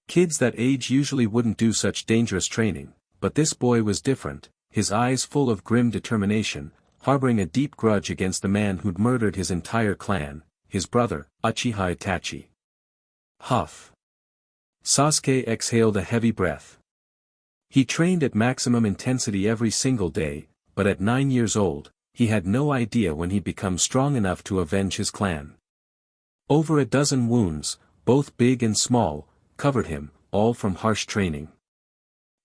Kids that age usually wouldn't do such dangerous training, but this boy was different, his eyes full of grim determination, harboring a deep grudge against the man who'd murdered his entire clan, his brother, Uchiha Itachi. Huff. Sasuke exhaled a heavy breath. He trained at maximum intensity every single day, but at 9 years old, he had no idea when he'd become strong enough to avenge his clan. Over a dozen wounds, both big and small, covered him, all from harsh training.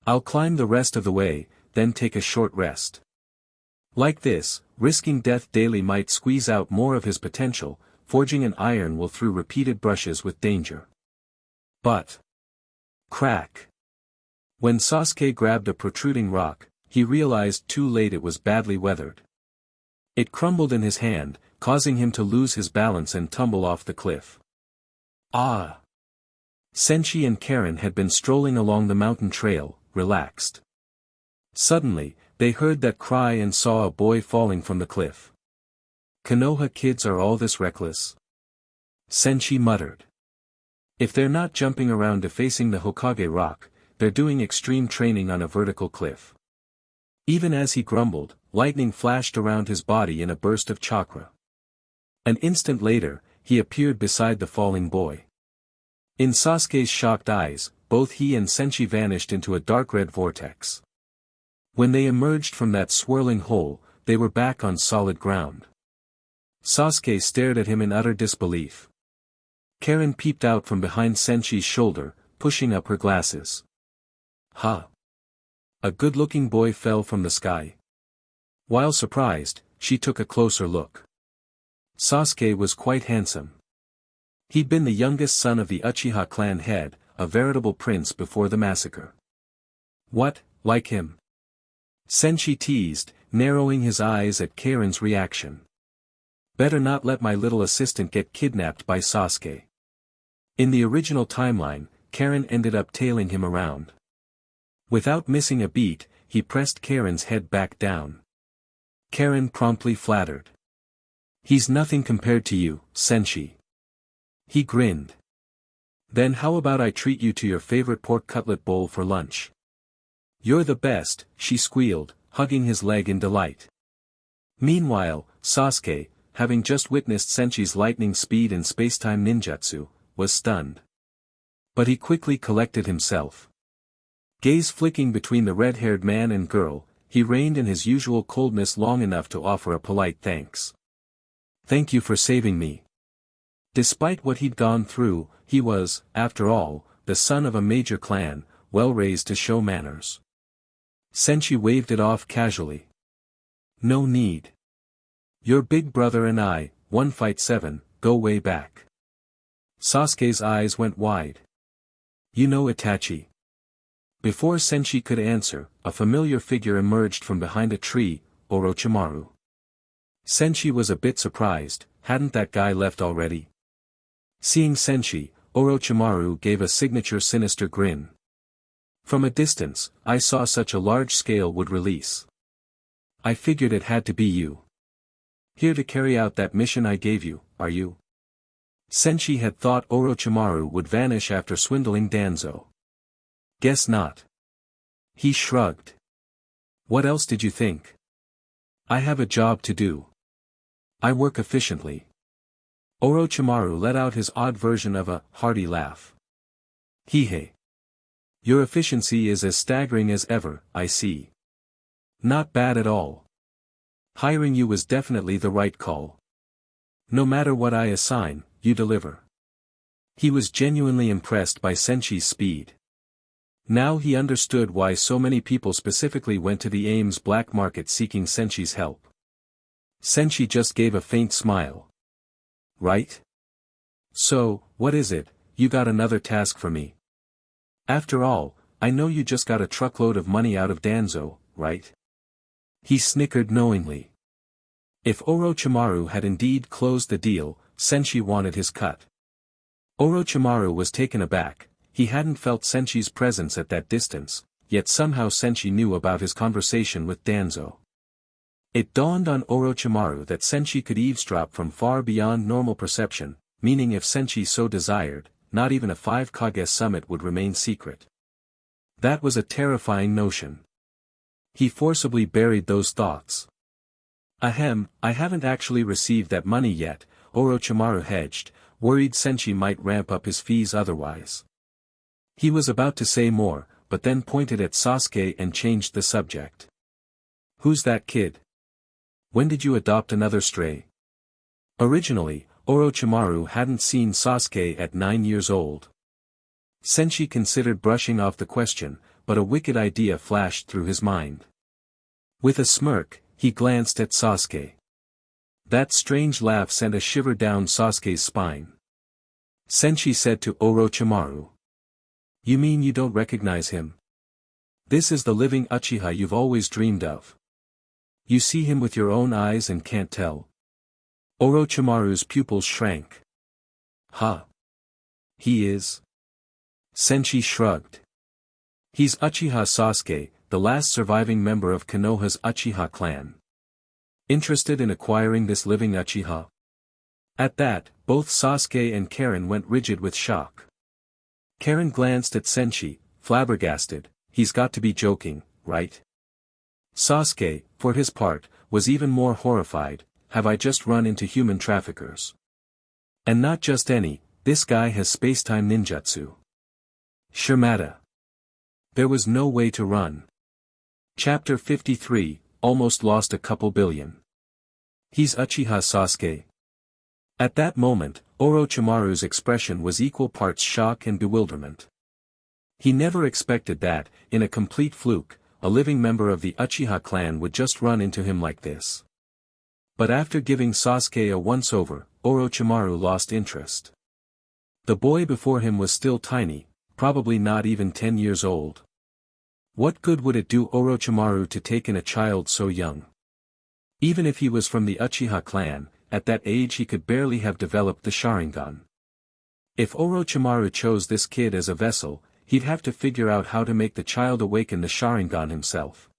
I'll climb the rest of the way, then take a short rest. Like this, risking death daily might squeeze out more of his potential, forging an iron will through repeated brushes with danger. But... crack! When Sasuke grabbed a protruding rock, he realized too late it was badly weathered. It crumbled in his hand, causing him to lose his balance and tumble off the cliff. Ah! Senshi and Karen had been strolling along the mountain trail, relaxed. Suddenly, they heard that cry and saw a boy falling from the cliff. Konoha kids are all this reckless? Senshi muttered. If they're not jumping around defacing the Hokage rock, they're doing extreme training on a vertical cliff. Even as he grumbled, lightning flashed around his body in a burst of chakra. An instant later, he appeared beside the falling boy. In Sasuke's shocked eyes, both he and Senshi vanished into a dark red vortex. When they emerged from that swirling hole, they were back on solid ground. Sasuke stared at him in utter disbelief. Karen peeped out from behind Senshi's shoulder, pushing up her glasses. Ha! A good-looking boy fell from the sky. While surprised, she took a closer look. Sasuke was quite handsome. He'd been the youngest son of the Uchiha clan head, a veritable prince before the massacre. What, like him? Senshi teased, narrowing his eyes at Karen's reaction. Better not let my little assistant get kidnapped by Sasuke. In the original timeline, Karen ended up tailing him around. Without missing a beat, he pressed Karen's head back down. Karen promptly flattered. He's nothing compared to you, Senshi. He grinned. Then how about I treat you to your favorite pork cutlet bowl for lunch? You're the best, she squealed, hugging his leg in delight. Meanwhile, Sasuke, having just witnessed Senshi's lightning speed and spacetime ninjutsu, was stunned. But he quickly collected himself. Gaze flicking between the red-haired man and girl, he reined in his usual coldness long enough to offer a polite thanks. Thank you for saving me. Despite what he'd gone through, he was, after all, the son of a major clan, well raised to show manners. Senshi waved it off casually. No need. Your big brother and I, 157, go way back. Sasuke's eyes went wide. You know Itachi. Before Senshi could answer, a familiar figure emerged from behind a tree, Orochimaru. Senshi was a bit surprised, hadn't that guy left already? Seeing Senshi, Orochimaru gave a signature sinister grin. From a distance, I saw such a large scale would release. I figured it had to be you. Here to carry out that mission I gave you, are you? Senshi had thought Orochimaru would vanish after swindling Danzo. Guess not. He shrugged. What else did you think? I have a job to do. I work efficiently. Orochimaru let out his odd version of a hearty laugh. Hehe. Your efficiency is as staggering as ever, I see. Not bad at all. Hiring you was definitely the right call. No matter what I assign, you deliver. He was genuinely impressed by Senshi's speed. Now he understood why so many people specifically went to the Ames black market seeking Senshi's help. Senshi just gave a faint smile. Right? So, what is it, you got another task for me? After all, I know you just got a truckload of money out of Danzo, right? He snickered knowingly. If Orochimaru had indeed closed the deal, Senshi wanted his cut. Orochimaru was taken aback. He hadn't felt Senshi's presence at that distance, yet somehow Senshi knew about his conversation with Danzo. It dawned on Orochimaru that Senshi could eavesdrop from far beyond normal perception, meaning if Senshi so desired, not even a 5 Kage summit would remain secret. That was a terrifying notion. He forcibly buried those thoughts. Ahem, I haven't actually received that money yet, Orochimaru hedged, worried Senshi might ramp up his fees otherwise. He was about to say more, but then pointed at Sasuke and changed the subject. Who's that kid? When did you adopt another stray? Originally, Orochimaru hadn't seen Sasuke at 9 years old. Senshi considered brushing off the question, but a wicked idea flashed through his mind. With a smirk, he glanced at Sasuke. That strange laugh sent a shiver down Sasuke's spine. Senshi said to Orochimaru. "You mean you don't recognize him? This is the living Uchiha you've always dreamed of. You see him with your own eyes and can't tell?" Orochimaru's pupils shrank. "Huh? He is?" Senshi shrugged. "He's Uchiha Sasuke, the last surviving member of Konoha's Uchiha clan. Interested in acquiring this living Uchiha?" At that, both Sasuke and Karen went rigid with shock. Karen glanced at Senshi, flabbergasted. "He's got to be joking, right?" Sasuke, for his part, was even more horrified. "Have I just run into human traffickers? And not just any, this guy has spacetime ninjutsu. Shimada." There was no way to run. Chapter 53, almost lost a couple billion. He's Uchiha Sasuke. At that moment, Orochimaru's expression was equal parts shock and bewilderment. He never expected that, in a complete fluke, a living member of the Uchiha clan would just run into him like this. But after giving Sasuke a once-over, Orochimaru lost interest. The boy before him was still tiny, probably not even 10 years old. What good would it do Orochimaru to take in a child so young? Even if he was from the Uchiha clan, at that age he could barely have developed the Sharingan. If Orochimaru chose this kid as a vessel, he'd have to figure out how to make the child awaken the Sharingan himself.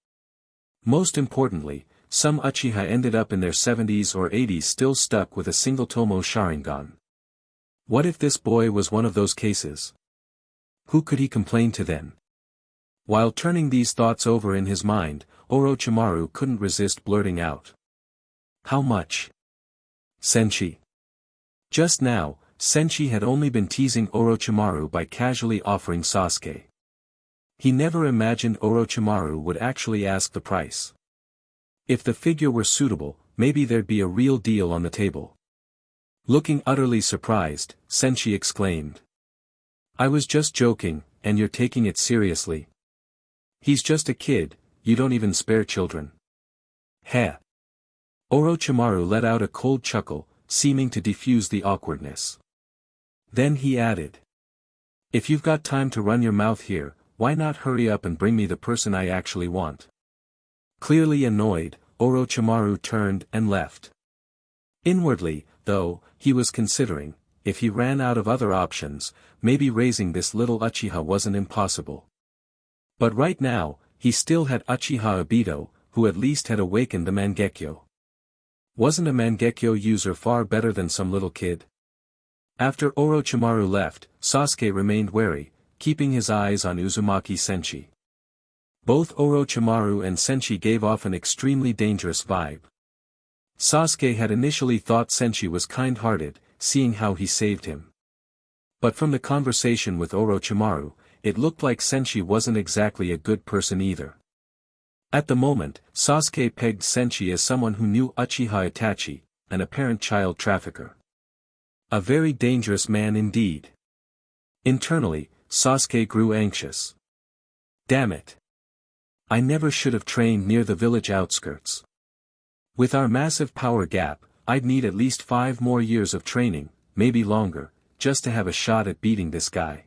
Most importantly, some Uchiha ended up in their 70s or 80s still stuck with a single Tomo Sharingan. What if this boy was one of those cases? Who could he complain to then? While turning these thoughts over in his mind, Orochimaru couldn't resist blurting out. "How much?" "Senshi." Just now, Senshi had only been teasing Orochimaru by casually offering Sasuke. He never imagined Orochimaru would actually ask the price. If the figure were suitable, maybe there'd be a real deal on the table. Looking utterly surprised, Senshi exclaimed. "I was just joking, and you're taking it seriously? He's just a kid, you don't even spare children." "Heh." Orochimaru let out a cold chuckle, seeming to defuse the awkwardness. Then he added. "If you've got time to run your mouth here, why not hurry up and bring me the person I actually want?" Clearly annoyed, Orochimaru turned and left. Inwardly, though, he was considering, if he ran out of other options, maybe raising this little Uchiha wasn't impossible. But right now, he still had Uchiha Obito, who at least had awakened the Mangekyo. Wasn't a Mangekyo user far better than some little kid? After Orochimaru left, Sasuke remained wary, keeping his eyes on Uzumaki Senshi. Both Orochimaru and Senshi gave off an extremely dangerous vibe. Sasuke had initially thought Senshi was kind-hearted, seeing how he saved him. But from the conversation with Orochimaru, it looked like Senshi wasn't exactly a good person either. At the moment, Sasuke pegged Senshi as someone who knew Uchiha Itachi, an apparent child trafficker. A very dangerous man indeed. Internally, Sasuke grew anxious. Damn it. I never should have trained near the village outskirts. With our massive power gap, I'd need at least 5 more years of training, maybe longer, just to have a shot at beating this guy.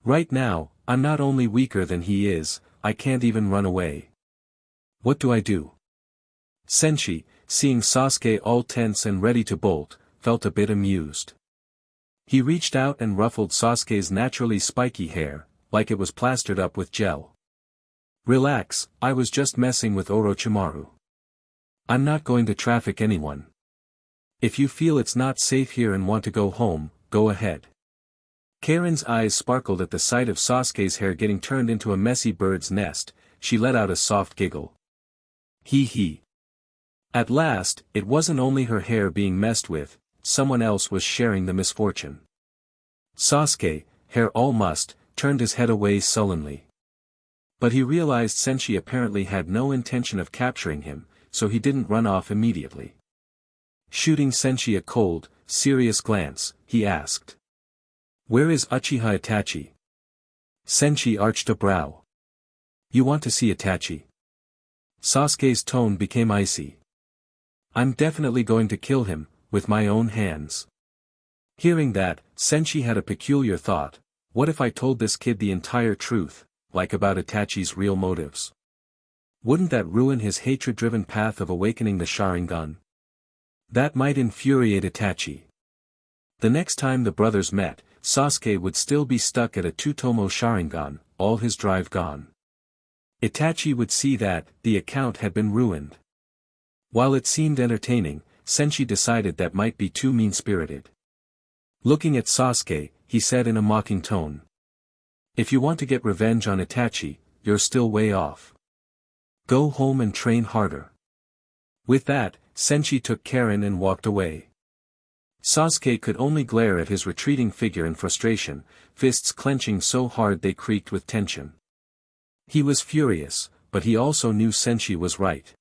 Right now, I'm not only weaker than he is, I can't even run away. What do I do? Senshi, seeing Sasuke all tense and ready to bolt, felt a bit amused. He reached out and ruffled Sasuke's naturally spiky hair, like it was plastered up with gel. Relax, I was just messing with Orochimaru. I'm not going to traffic anyone. If you feel it's not safe here and want to go home, go ahead. Karen's eyes sparkled at the sight of Sasuke's hair getting turned into a messy bird's nest. She let out a soft giggle. Hee hee. At last, it wasn't only her hair being messed with, someone else was sharing the misfortune. Sasuke, hair all mussed, turned his head away sullenly. But he realized Senshi apparently had no intention of capturing him, so he didn't run off immediately. Shooting Senshi a cold, serious glance, he asked. Where is Uchiha Itachi? Senshi arched a brow. You want to see Itachi? Sasuke's tone became icy. I'm definitely going to kill him, with my own hands. Hearing that, Senshi had a peculiar thought. What if I told this kid the entire truth, like about Itachi's real motives? Wouldn't that ruin his hatred-driven path of awakening the Sharingan? That might infuriate Itachi. The next time the brothers met, Sasuke would still be stuck at a Tsutomu Sharingan, all his drive gone. Itachi would see that the account had been ruined. While it seemed entertaining, Senshi decided that might be too mean-spirited. Looking at Sasuke, he said in a mocking tone. If you want to get revenge on Itachi, you're still way off. Go home and train harder. With that, Senshi took Karen and walked away. Sasuke could only glare at his retreating figure in frustration, fists clenching so hard they creaked with tension. He was furious, but he also knew Senshi was right.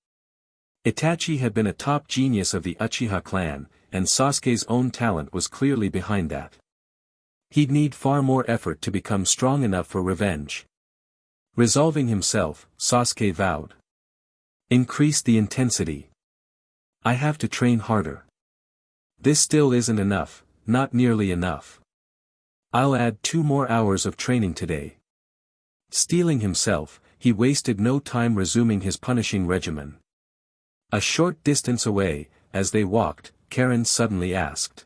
Itachi had been a top genius of the Uchiha clan, and Sasuke's own talent was clearly behind that. He'd need far more effort to become strong enough for revenge. Resolving himself, Sasuke vowed. Increase the intensity. I have to train harder. This still isn't enough, not nearly enough. I'll add 2 more hours of training today. Steeling himself, he wasted no time resuming his punishing regimen. A short distance away, as they walked, Karen suddenly asked.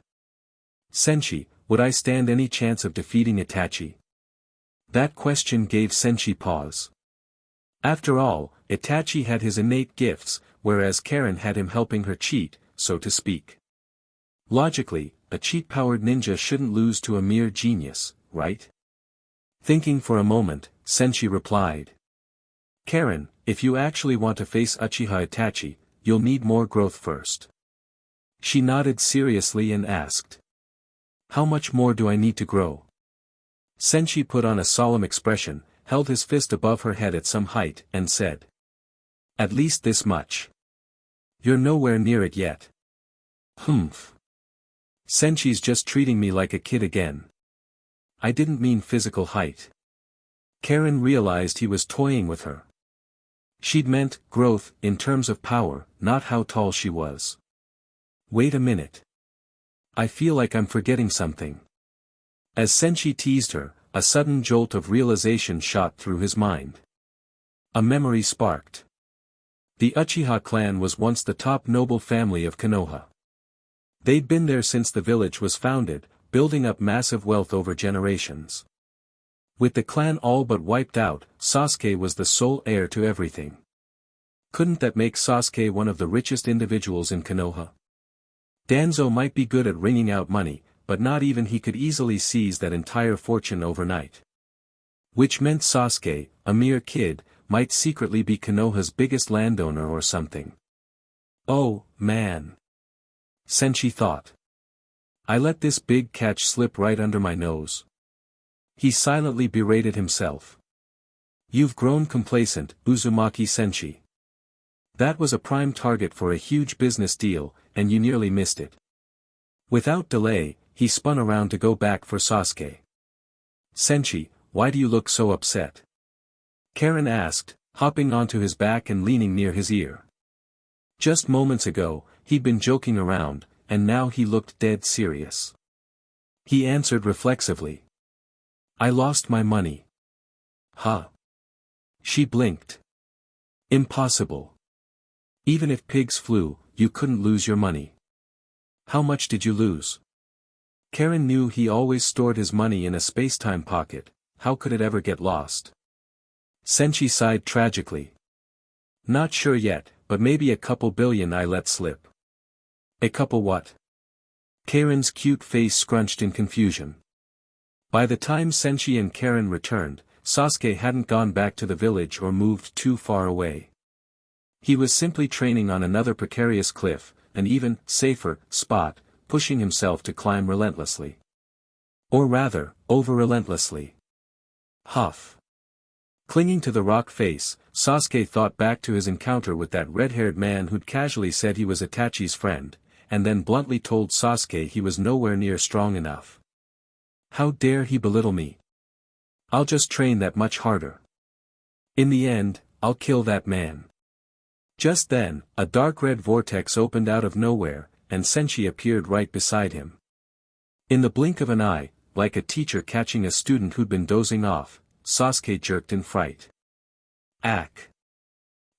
Senshi, would I stand any chance of defeating Itachi? That question gave Senshi pause. After all, Itachi had his innate gifts, whereas Karen had him helping her cheat, so to speak. Logically, a cheat-powered ninja shouldn't lose to a mere genius, right? Thinking for a moment, Senshi replied. Karen, if you actually want to face Uchiha Itachi, you'll need more growth first. She nodded seriously and asked. How much more do I need to grow? Senshi put on a solemn expression, held his fist above her head at some height, and said. At least this much. You're nowhere near it yet. Humph. Senshi's just treating me like a kid again. I didn't mean physical height. Karen realized he was toying with her. She'd meant growth in terms of power, not how tall she was. Wait a minute. I feel like I'm forgetting something. As Senshi teased her, a sudden jolt of realization shot through his mind. A memory sparked. The Uchiha clan was once the top noble family of Konoha. They'd been there since the village was founded, building up massive wealth over generations. With the clan all but wiped out, Sasuke was the sole heir to everything. Couldn't that make Sasuke one of the richest individuals in Konoha? Danzo might be good at wringing out money, but not even he could easily seize that entire fortune overnight. Which meant Sasuke, a mere kid, might secretly be Konoha's biggest landowner or something. Oh, man. Senshi thought. I let this big catch slip right under my nose. He silently berated himself. You've grown complacent, Uzumaki Senshi. That was a prime target for a huge business deal, and you nearly missed it. Without delay, he spun around to go back for Sasuke. Senshi, why do you look so upset? Karen asked, hopping onto his back and leaning near his ear. Just moments ago, he'd been joking around, and now he looked dead serious. He answered reflexively. I lost my money. Huh? She blinked. Impossible. Even if pigs flew, you couldn't lose your money. How much did you lose? Karen knew he always stored his money in a space-time pocket, how could it ever get lost? Senshi sighed tragically. Not sure yet, but maybe a couple billion I let slip. A couple what? Karen's cute face scrunched in confusion. By the time Senshi and Karen returned, Sasuke hadn't gone back to the village or moved too far away. He was simply training on another precarious cliff, an even safer spot, pushing himself to climb relentlessly. Or rather, over-relentlessly. Huff. Clinging to the rock face, Sasuke thought back to his encounter with that red-haired man who'd casually said he was Itachi's friend, and then bluntly told Sasuke he was nowhere near strong enough. How dare he belittle me? I'll just train that much harder. In the end, I'll kill that man. Just then, a dark red vortex opened out of nowhere, and Senshi appeared right beside him. In the blink of an eye, like a teacher catching a student who'd been dozing off, Sasuke jerked in fright. Ack!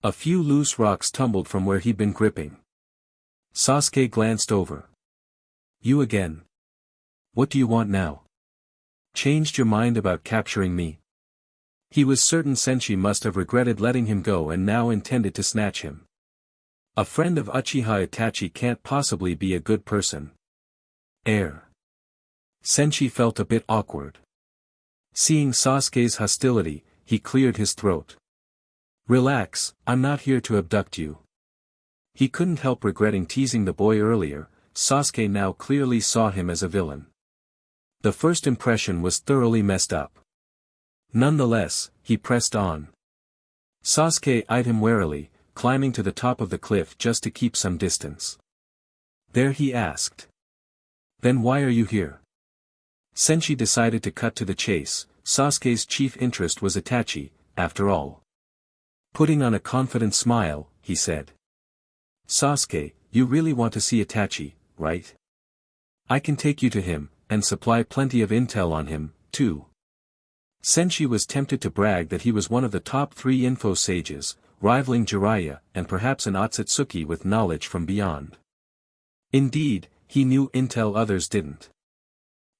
A few loose rocks tumbled from where he'd been gripping. Sasuke glanced over. You again. What do you want now? Changed your mind about capturing me? He was certain Senshi must have regretted letting him go and now intended to snatch him. A friend of Uchiha Itachi can't possibly be a good person. Senshi felt a bit awkward. Seeing Sasuke's hostility, he cleared his throat. Relax, I'm not here to abduct you. He couldn't help regretting teasing the boy earlier. Sasuke now clearly saw him as a villain. The first impression was thoroughly messed up. Nonetheless, he pressed on. Sasuke eyed him warily, climbing to the top of the cliff just to keep some distance. There he asked. Then why are you here? Senshi decided to cut to the chase. Sasuke's chief interest was Itachi, after all. Putting on a confident smile, he said. Sasuke, you really want to see Itachi, right? I can take you to him, and supply plenty of intel on him, too. Senshi was tempted to brag that he was one of the top 3 info sages, rivaling Jiraiya and perhaps an Otsutsuki with knowledge from beyond. Indeed, he knew intel others didn't.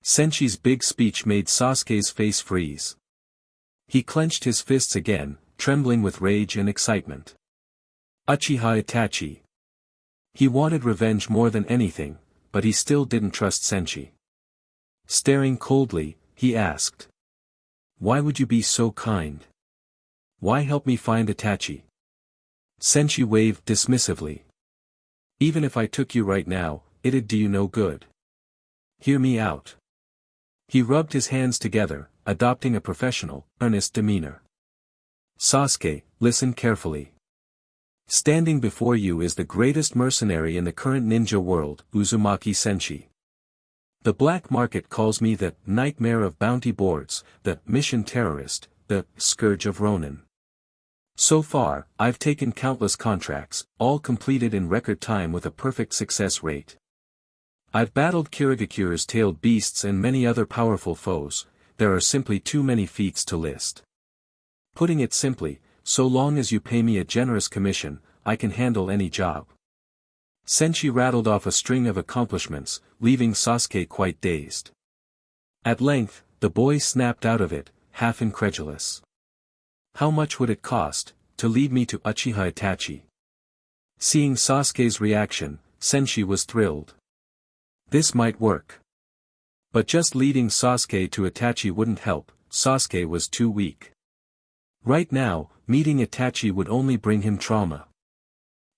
Senshi's big speech made Sasuke's face freeze. He clenched his fists again, trembling with rage and excitement. Uchiha Itachi. He wanted revenge more than anything, but he still didn't trust Senshi. Staring coldly, he asked. Why would you be so kind? Why help me find Itachi? Senshi waved dismissively. Even if I took you right now, it'd do you no good. Hear me out. He rubbed his hands together, adopting a professional, earnest demeanor. Sasuke, listen carefully. Standing before you is the greatest mercenary in the current ninja world, Uzumaki Senshi. The black market calls me the nightmare of bounty boards, the mission terrorist, the scourge of Ronin. So far, I've taken countless contracts, all completed in record time with a perfect success rate. I've battled Kirigakure's tailed beasts and many other powerful foes. There are simply too many feats to list. Putting it simply, so long as you pay me a generous commission, I can handle any job. Senshi rattled off a string of accomplishments, leaving Sasuke quite dazed. At length, the boy snapped out of it, half incredulous. How much would it cost, to lead me to Uchiha Itachi? Seeing Sasuke's reaction, Senshi was thrilled. This might work. But just leading Sasuke to Itachi wouldn't help. Sasuke was too weak. Right now, meeting Itachi would only bring him trauma.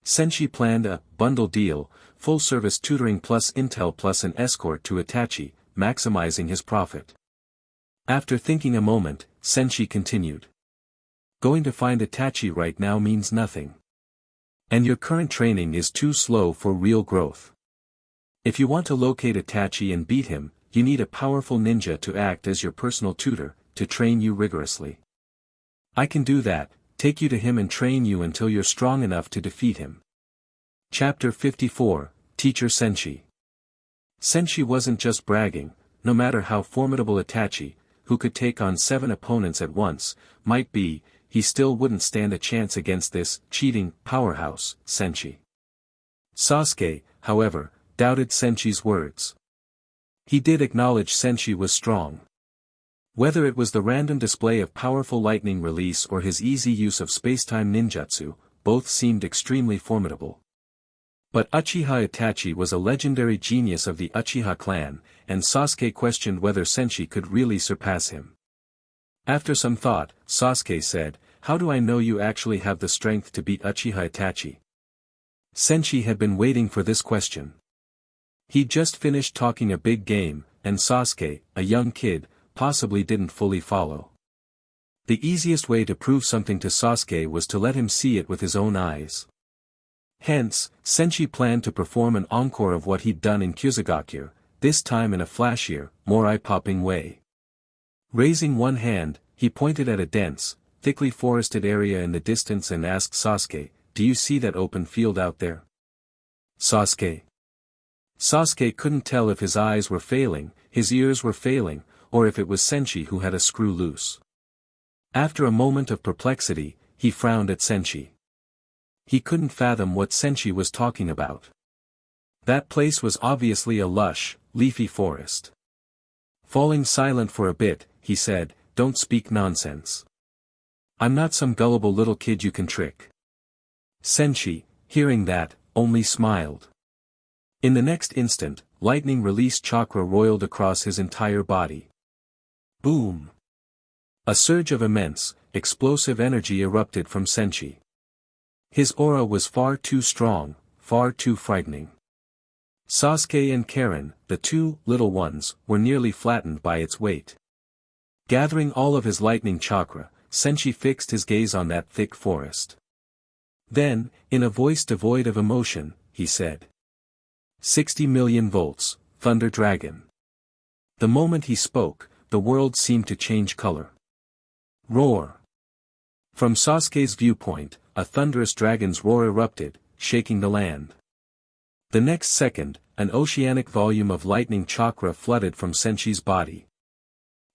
Senshi planned a bundle deal, full-service tutoring plus intel plus an escort to Itachi, maximizing his profit. After thinking a moment, Senshi continued. Going to find Itachi right now means nothing. And your current training is too slow for real growth. If you want to locate Itachi and beat him, you need a powerful ninja to act as your personal tutor, to train you rigorously. I can do that, take you to him and train you until you're strong enough to defeat him. Chapter 54, Teacher Senshi. Senshi wasn't just bragging. No matter how formidable Itachi, who could take on 7 opponents at once, might be, he still wouldn't stand a chance against this cheating powerhouse, Senshi. Sasuke, however, doubted Senshi's words. He did acknowledge Senshi was strong. Whether it was the random display of powerful lightning release or his easy use of spacetime ninjutsu, both seemed extremely formidable. But Uchiha Itachi was a legendary genius of the Uchiha clan, and Sasuke questioned whether Senshi could really surpass him. After some thought, Sasuke said, "How do I know you actually have the strength to beat Uchiha Itachi?" Senshi had been waiting for this question. He'd just finished talking a big game, and Sasuke, a young kid, possibly didn't fully follow. The easiest way to prove something to Sasuke was to let him see it with his own eyes. Hence, Senshi planned to perform an encore of what he'd done in Kyuzugakure, this time in a flashier, more eye-popping way. Raising one hand, he pointed at a dense, thickly forested area in the distance and asked Sasuke, "Do you see that open field out there?" Sasuke couldn't tell if his eyes were failing, his ears were failing, or if it was Senshi who had a screw loose. After a moment of perplexity, he frowned at Senshi. He couldn't fathom what Senshi was talking about. That place was obviously a lush, leafy forest. Falling silent for a bit, he said, "Don't speak nonsense. I'm not some gullible little kid you can trick." Senshi, hearing that, only smiled. In the next instant, lightning release chakra roiled across his entire body. Boom! A surge of immense, explosive energy erupted from Senshi. His aura was far too strong, far too frightening. Sasuke and Karen, the two little ones, were nearly flattened by its weight. Gathering all of his lightning chakra, Senshi fixed his gaze on that thick forest. Then, in a voice devoid of emotion, he said, 60 million volts, Thunder Dragon. The moment he spoke, the world seemed to change color. Roar! From Sasuke's viewpoint, a thunderous dragon's roar erupted, shaking the land. The next second, an oceanic volume of lightning chakra flooded from Senshi's body.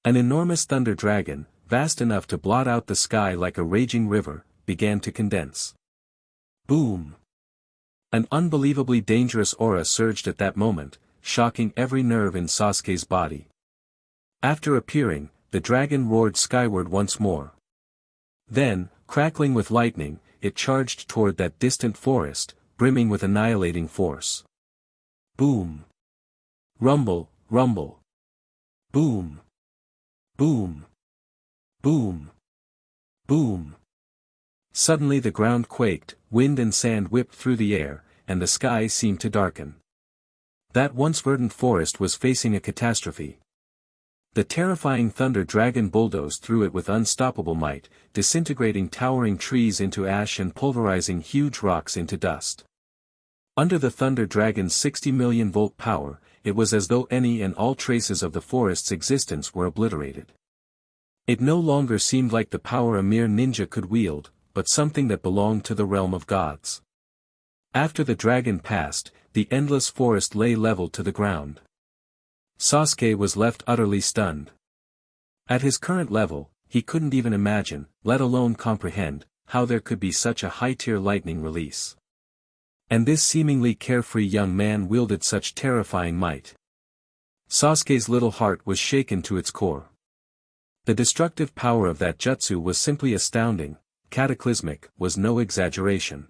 An enormous thunder dragon, vast enough to blot out the sky like a raging river, began to condense. Boom! An unbelievably dangerous aura surged at that moment, shocking every nerve in Sasuke's body. After appearing, the dragon roared skyward once more. Then, crackling with lightning, it charged toward that distant forest, brimming with annihilating force. Boom! Rumble, rumble. Boom! Boom! Boom! Boom! Suddenly the ground quaked, wind and sand whipped through the air, and the sky seemed to darken. That once verdant forest was facing a catastrophe. The terrifying thunder dragon bulldozed through it with unstoppable might, disintegrating towering trees into ash and pulverizing huge rocks into dust. Under the thunder dragon's 60 million volt power, it was as though any and all traces of the forest's existence were obliterated. It no longer seemed like the power a mere ninja could wield, but something that belonged to the realm of gods. After the dragon passed, the endless forest lay level to the ground. Sasuke was left utterly stunned. At his current level, he couldn't even imagine, let alone comprehend, how there could be such a high-tier lightning release. And this seemingly carefree young man wielded such terrifying might. Sasuke's little heart was shaken to its core. The destructive power of that jutsu was simply astounding, cataclysmic, was no exaggeration.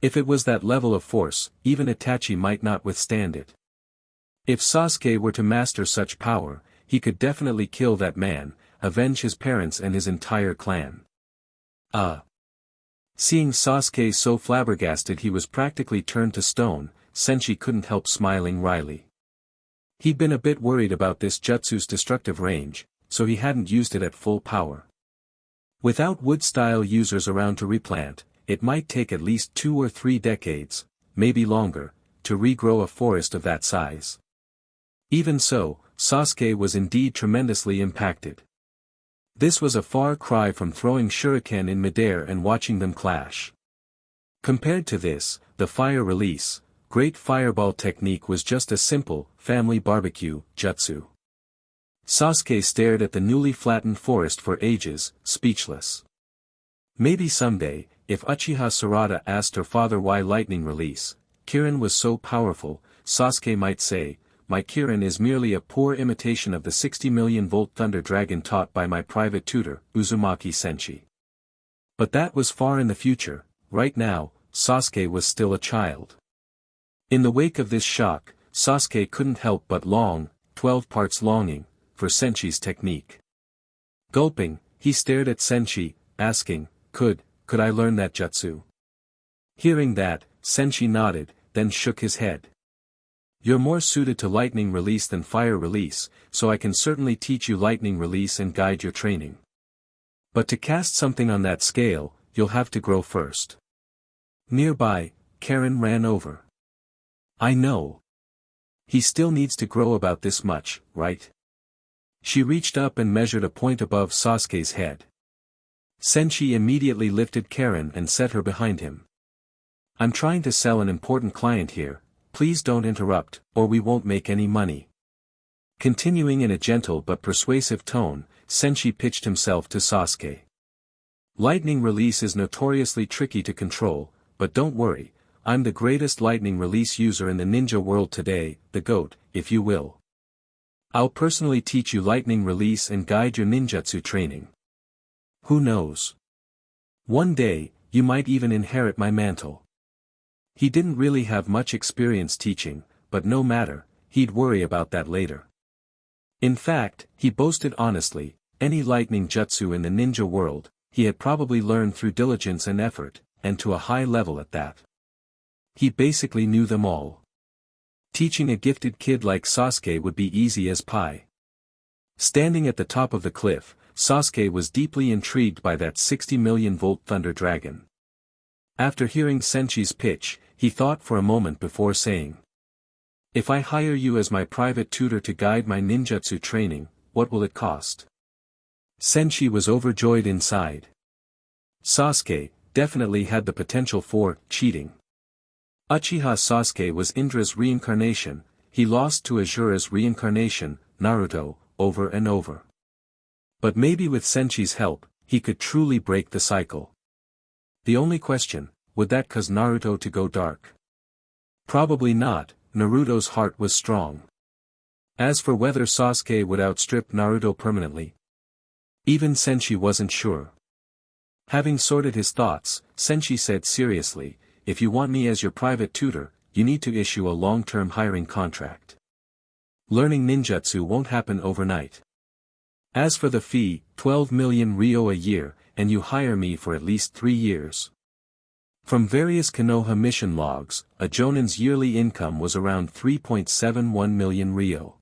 If it was that level of force, even Itachi might not withstand it. If Sasuke were to master such power, he could definitely kill that man, avenge his parents and his entire clan. Seeing Sasuke so flabbergasted he was practically turned to stone, Senshi couldn't help smiling wryly. He'd been a bit worried about this jutsu's destructive range, so he hadn't used it at full power. Without wood-style users around to replant, it might take at least 2 or 3 decades, maybe longer, to regrow a forest of that size. Even so, Sasuke was indeed tremendously impacted. This was a far cry from throwing shuriken in midair and watching them clash. Compared to this, the fire release, great fireball technique was just a simple, family barbecue, jutsu. Sasuke stared at the newly flattened forest for ages, speechless. Maybe someday, if Uchiha Sarada asked her father why lightning release, Kirin was so powerful, Sasuke might say, "My Kirin is merely a poor imitation of the 60 million volt thunder dragon taught by my private tutor, Uzumaki Senshi." But that was far in the future. Right now, Sasuke was still a child. In the wake of this shock, Sasuke couldn't help but long, 12 parts longing, for Senshi's technique. Gulping, he stared at Senshi, asking, Could I learn that jutsu?" Hearing that, Senshi nodded, then shook his head. "You're more suited to lightning release than fire release, so I can certainly teach you lightning release and guide your training. But to cast something on that scale, you'll have to grow first." Nearby, Karen ran over. I know. He still needs to grow about this much, right? She reached up and measured a point above Sasuke's head. Senshi immediately lifted Karen and set her behind him. I'm trying to sell an important client here, please don't interrupt, or we won't make any money. Continuing in a gentle but persuasive tone, Senshi pitched himself to Sasuke. Lightning release is notoriously tricky to control, but don't worry, I'm the greatest lightning release user in the ninja world today, the GOAT, if you will. I'll personally teach you lightning release and guide your ninjutsu training. Who knows? One day, you might even inherit my mantle. He didn't really have much experience teaching, but no matter, he'd worry about that later. In fact, he boasted honestly, any lightning jutsu in the ninja world, he had probably learned through diligence and effort, and to a high level at that. He basically knew them all. Teaching a gifted kid like Sasuke would be easy as pie. Standing at the top of the cliff, Sasuke was deeply intrigued by that 60 million volt thunder dragon. After hearing Senshi's pitch, he thought for a moment before saying. If I hire you as my private tutor to guide my ninjutsu training, what will it cost? Senshi was overjoyed inside. Sasuke definitely had the potential for cheating. Uchiha Sasuke was Indra's reincarnation, he lost to Asura's reincarnation, Naruto, over and over. But maybe with Senshi's help, he could truly break the cycle. The only question, would that cause Naruto to go dark? Probably not, Naruto's heart was strong. As for whether Sasuke would outstrip Naruto permanently, even Senshi wasn't sure. Having sorted his thoughts, Senshi said seriously, if you want me as your private tutor, you need to issue a long-term hiring contract. Learning ninjutsu won't happen overnight. As for the fee, 12 million ryo a year, and you hire me for at least 3 years. From various Konoha mission logs, a Jonin's yearly income was around 3.71 million ryo.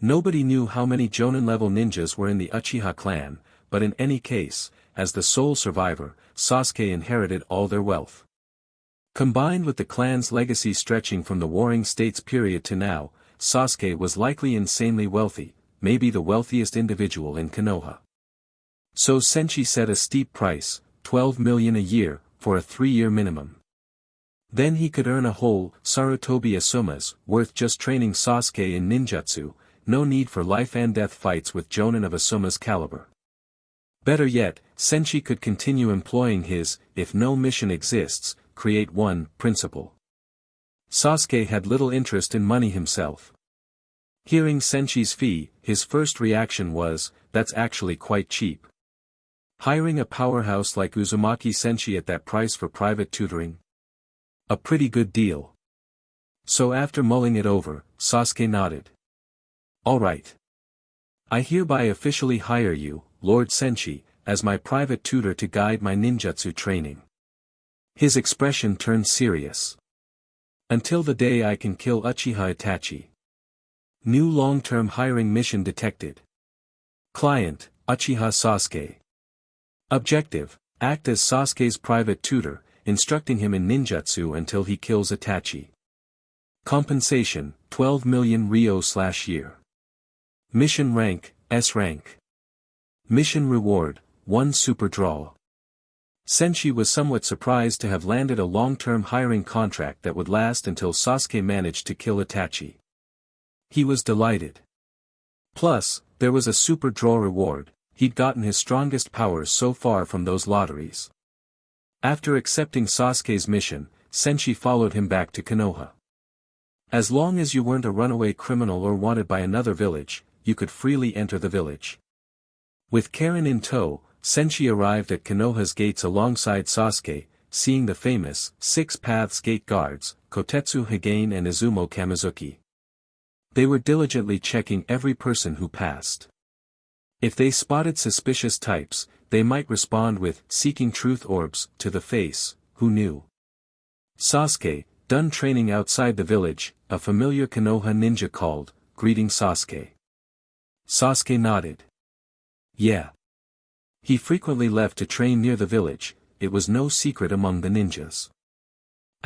Nobody knew how many Jonin-level ninjas were in the Uchiha clan, but in any case, as the sole survivor, Sasuke inherited all their wealth. Combined with the clan's legacy stretching from the Warring States period to now, Sasuke was likely insanely wealthy, maybe the wealthiest individual in Konoha. So Senshi set a steep price, 12 million a year, for a 3-year minimum. Then he could earn a whole Sarutobi Asumas worth just training Sasuke in ninjutsu, no need for life-and-death fights with Jonin of Asuma's caliber. Better yet, Senshi could continue employing his, if no mission exists, create one, principle. Sasuke had little interest in money himself. Hearing Senshi's fee, his first reaction was, that's actually quite cheap. Hiring a powerhouse like Uzumaki Senshi at that price for private tutoring? A pretty good deal. So after mulling it over, Sasuke nodded. Alright. I hereby officially hire you, Lord Senshi, as my private tutor to guide my ninjutsu training. His expression turned serious. Until the day I can kill Uchiha Itachi. New long-term hiring mission detected. Client, Uchiha Sasuke. Objective, act as Sasuke's private tutor, instructing him in ninjutsu until he kills Itachi. Compensation, 12 million ryo/year. Mission rank, S rank. Mission reward, 1 super draw. Senshi was somewhat surprised to have landed a long-term hiring contract that would last until Sasuke managed to kill Itachi. He was delighted. Plus, there was a super draw reward, he'd gotten his strongest powers so far from those lotteries. After accepting Sasuke's mission, Senshi followed him back to Konoha. As long as you weren't a runaway criminal or wanted by another village, you could freely enter the village. With Karen in tow, Senshi arrived at Konoha's gates alongside Sasuke, seeing the famous 6 Paths gate guards, Kotetsu Higane and Izumo Kamizuki. They were diligently checking every person who passed. If they spotted suspicious types, they might respond with seeking truth orbs to the face, who knew. Sasuke, done training outside the village, a familiar Konoha ninja called, greeting Sasuke. Sasuke nodded. Yeah. He frequently left to train near the village, it was no secret among the ninjas.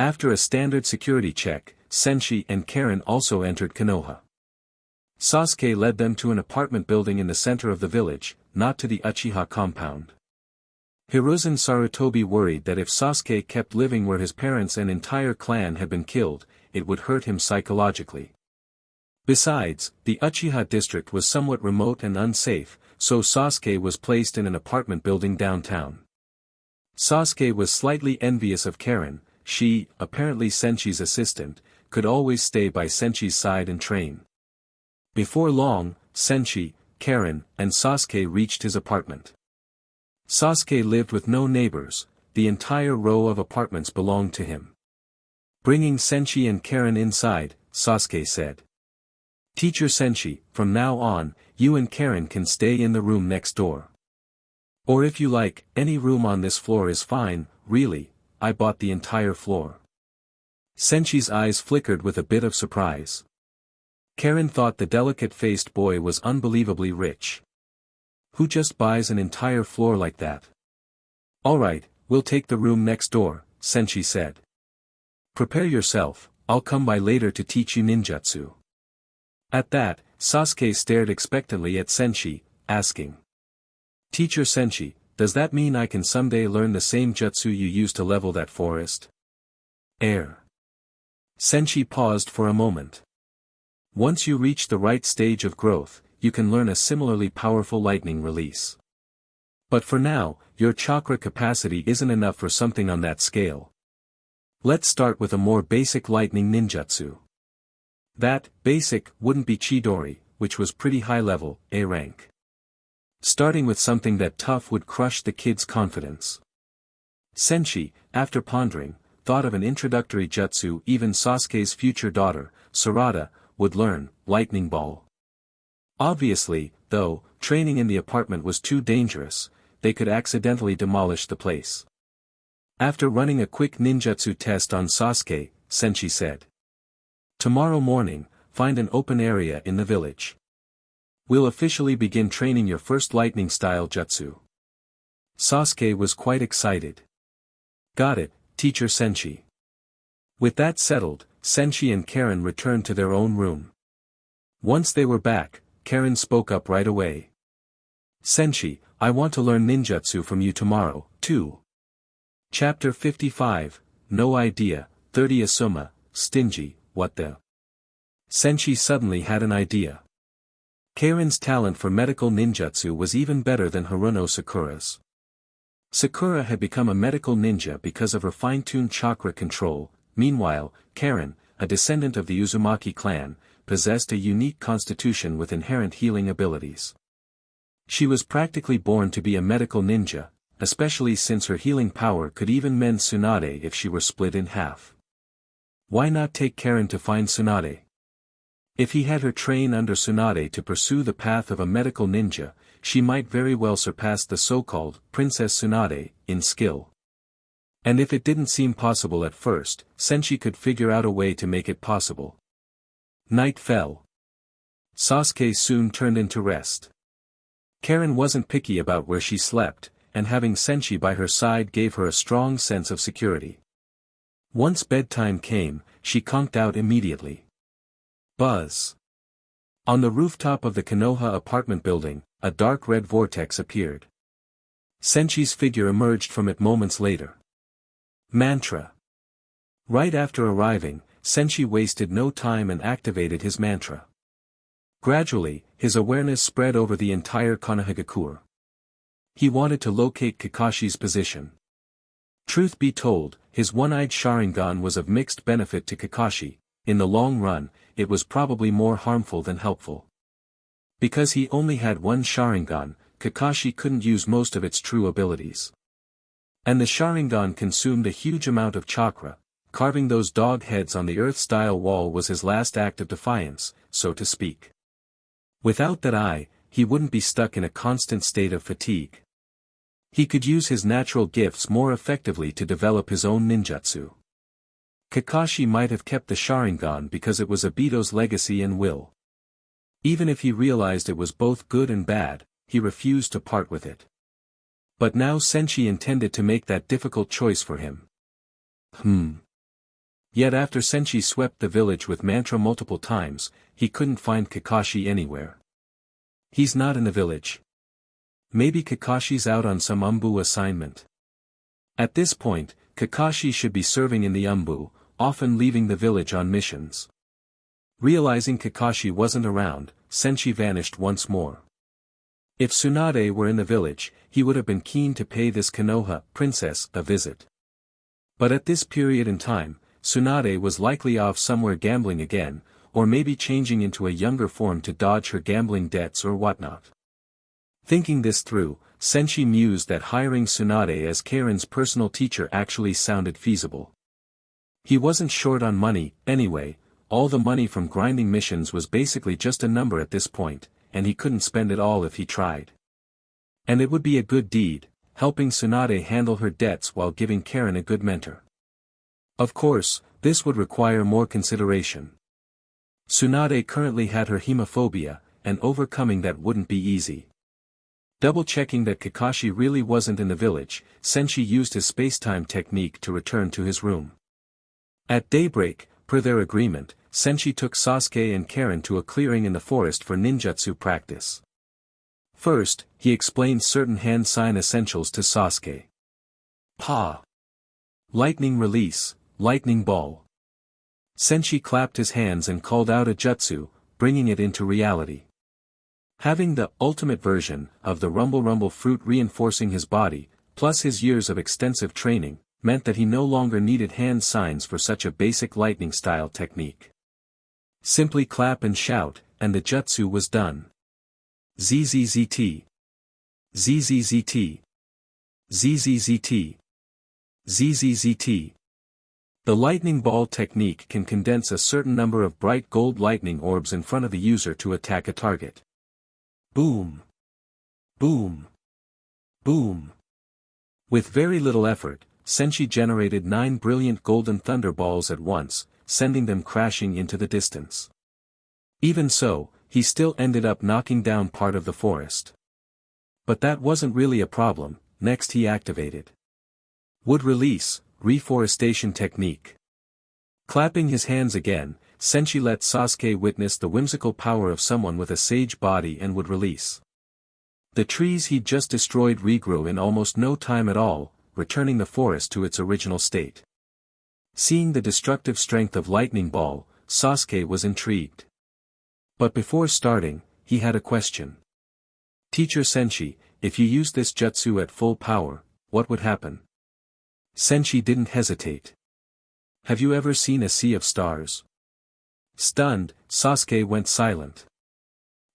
After a standard security check, Senshi and Karen also entered Konoha. Sasuke led them to an apartment building in the center of the village, not to the Uchiha compound. Hiruzen Sarutobi worried that if Sasuke kept living where his parents and entire clan had been killed, it would hurt him psychologically. Besides, the Uchiha district was somewhat remote and unsafe, so Sasuke was placed in an apartment building downtown. Sasuke was slightly envious of Karen. She, apparently Senshi's assistant, could always stay by Senshi's side and train. Before long, Senshi, Karen, and Sasuke reached his apartment. Sasuke lived with no neighbors, the entire row of apartments belonged to him. Bringing Senshi and Karen inside, Sasuke said. "Teacher Senshi, from now on, you and Karen can stay in the room next door. Or if you like, any room on this floor is fine. Really, I bought the entire floor." Senshi's eyes flickered with a bit of surprise. Karen thought the delicate-faced boy was unbelievably rich. Who just buys an entire floor like that? "Alright, we'll take the room next door," Senshi said. "Prepare yourself, I'll come by later to teach you ninjutsu." At that, Sasuke stared expectantly at Senshi, asking. "Teacher Senshi, does that mean I can someday learn the same jutsu you used to level that forest?" Senshi paused for a moment. "Once you reach the right stage of growth, you can learn a similarly powerful lightning release. But for now, your chakra capacity isn't enough for something on that scale. Let's start with a more basic lightning ninjutsu." That, basic, wouldn't be Chidori, which was pretty high level, A rank. Starting with something that tough would crush the kid's confidence. Senshi, after pondering, thought of an introductory jutsu even Sasuke's future daughter, Sarada, would learn, lightning ball. Obviously, though, training in the apartment was too dangerous, they could accidentally demolish the place. After running a quick ninjutsu test on Sasuke, Senshi said. "Tomorrow morning, find an open area in the village. We'll officially begin training your first lightning-style jutsu." Sasuke was quite excited. "Got it, Teacher Senshi." With that settled, Senshi and Karen returned to their own room. Once they were back, Karen spoke up right away. "Senshi, I want to learn ninjutsu from you tomorrow, too." Chapter 55, No Idea, 30 Asuma, Stingy, what the? Senshi suddenly had an idea. Karen's talent for medical ninjutsu was even better than Haruno Sakura's. Sakura had become a medical ninja because of her fine-tuned chakra control. Meanwhile, Karen, a descendant of the Uzumaki clan, possessed a unique constitution with inherent healing abilities. She was practically born to be a medical ninja, especially since her healing power could even mend Tsunade if she were split in half. Why not take Karen to find Tsunade? If he had her train under Tsunade to pursue the path of a medical ninja, she might very well surpass the so-called Princess Tsunade in skill. And if it didn't seem possible at first, Senshi could figure out a way to make it possible. Night fell. Sasuke soon turned into rest. Karen wasn't picky about where she slept, and having Senshi by her side gave her a strong sense of security. Once bedtime came, she conked out immediately. Buzz. On the rooftop of the Konoha apartment building, a dark red vortex appeared. Senshi's figure emerged from it moments later. Mantra. Right after arriving, Senshi wasted no time and activated his mantra. Gradually, his awareness spread over the entire Konohagakure. He wanted to locate Kakashi's position. Truth be told, his one-eyed Sharingan was of mixed benefit to Kakashi. In the long run, it was probably more harmful than helpful. Because he only had one Sharingan, Kakashi couldn't use most of its true abilities. And the Sharingan consumed a huge amount of chakra. Carving those dog heads on the earth-style wall was his last act of defiance, so to speak. Without that eye, he wouldn't be stuck in a constant state of fatigue. He could use his natural gifts more effectively to develop his own ninjutsu. Kakashi might have kept the Sharingan because it was Obito's legacy and will. Even if he realized it was both good and bad, he refused to part with it. But now Senshi intended to make that difficult choice for him. Yet after Senshi swept the village with mantra multiple times, he couldn't find Kakashi anywhere. He's not in the village. Maybe Kakashi's out on some Umbu assignment. At this point, Kakashi should be serving in the Umbu, often leaving the village on missions. Realizing Kakashi wasn't around, Senshi vanished once more. If Tsunade were in the village, he would have been keen to pay this Konoha princess a visit. But at this period in time, Tsunade was likely off somewhere gambling again, or maybe changing into a younger form to dodge her gambling debts or whatnot. Thinking this through, Senshi mused that hiring Tsunade as Karen's personal teacher actually sounded feasible. He wasn't short on money, anyway. All the money from grinding missions was basically just a number at this point, and he couldn't spend it all if he tried. And it would be a good deed, helping Tsunade handle her debts while giving Karen a good mentor. Of course, this would require more consideration. Tsunade currently had her hemophobia, and overcoming that wouldn't be easy. Double-checking that Kakashi really wasn't in the village, Senshi used his space-time technique to return to his room. At daybreak, per their agreement, Senshi took Sasuke and Karen to a clearing in the forest for ninjutsu practice. First, he explained certain hand sign essentials to Sasuke. Pa. Lightning release, lightning ball. Senshi clapped his hands and called out a jutsu, bringing it into reality. Having the ultimate version of the rumble fruit reinforcing his body, plus his years of extensive training, meant that he no longer needed hand signs for such a basic lightning-style technique. Simply clap and shout, and the jutsu was done. ZZZT. ZZZT. ZZZT. ZZZT. The lightning ball technique can condense a certain number of bright gold lightning orbs in front of the user to attack a target. Boom. Boom. Boom. With very little effort, Senshi generated 9 brilliant golden thunderballs at once, sending them crashing into the distance. Even so, he still ended up knocking down part of the forest. But that wasn't really a problem. Next he activated wood release, reforestation technique. Clapping his hands again, Senshi let Sasuke witness the whimsical power of someone with a sage body and would release. The trees he'd just destroyed regrew in almost no time at all, returning the forest to its original state. Seeing the destructive strength of Lightning Ball, Sasuke was intrigued. But before starting, he had a question. Teacher Senshi, if you used this jutsu at full power, what would happen? Senshi didn't hesitate. Have you ever seen a sea of stars? Stunned, Sasuke went silent.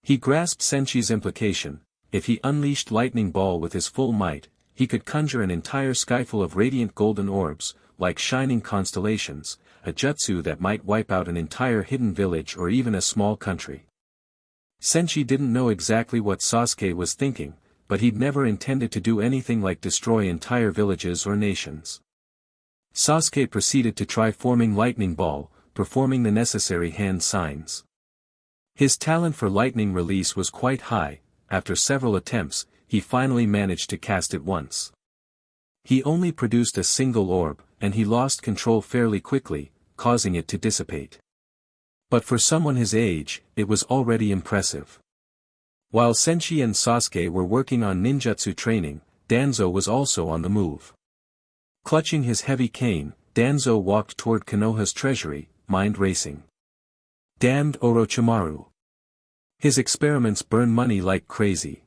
He grasped Senshi's implication. If he unleashed Lightning Ball with his full might, he could conjure an entire skyful of radiant golden orbs, like shining constellations, a jutsu that might wipe out an entire hidden village or even a small country. Senshi didn't know exactly what Sasuke was thinking, but he'd never intended to do anything like destroy entire villages or nations. Sasuke proceeded to try forming Lightning Ball, performing the necessary hand signs. His talent for lightning release was quite high. After several attempts, he finally managed to cast it once. He only produced a single orb, and he lost control fairly quickly, causing it to dissipate. But for someone his age, it was already impressive. While Senshi and Sasuke were working on ninjutsu training, Danzo was also on the move. Clutching his heavy cane, Danzo walked toward Konoha's treasury, mind racing. Damned Orochimaru. His experiments burn money like crazy.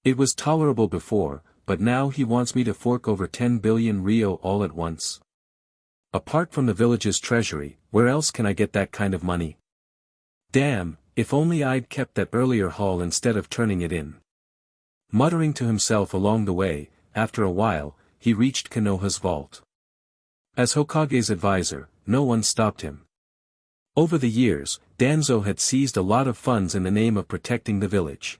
It was tolerable before, but now he wants me to fork over 10 billion Ryo all at once. Apart from the village's treasury, where else can I get that kind of money? Damn, if only I'd kept that earlier haul instead of turning it in. Muttering to himself along the way, after a while, he reached Konoha's vault. As Hokage's advisor, no one stopped him. Over the years, Danzo had seized a lot of funds in the name of protecting the village.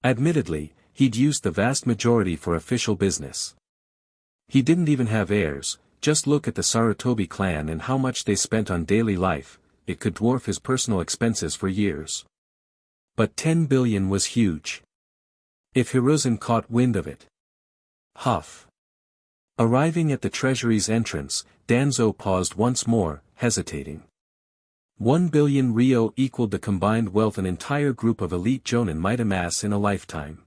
Admittedly, he'd used the vast majority for official business. He didn't even have heirs. Just look at the Sarutobi clan and how much they spent on daily life, it could dwarf his personal expenses for years. But 10 billion was huge. If Hiruzen caught wind of it. Huff. Arriving at the treasury's entrance, Danzo paused once more, hesitating. 1 billion Rio equaled the combined wealth an entire group of elite jonin might amass in a lifetime.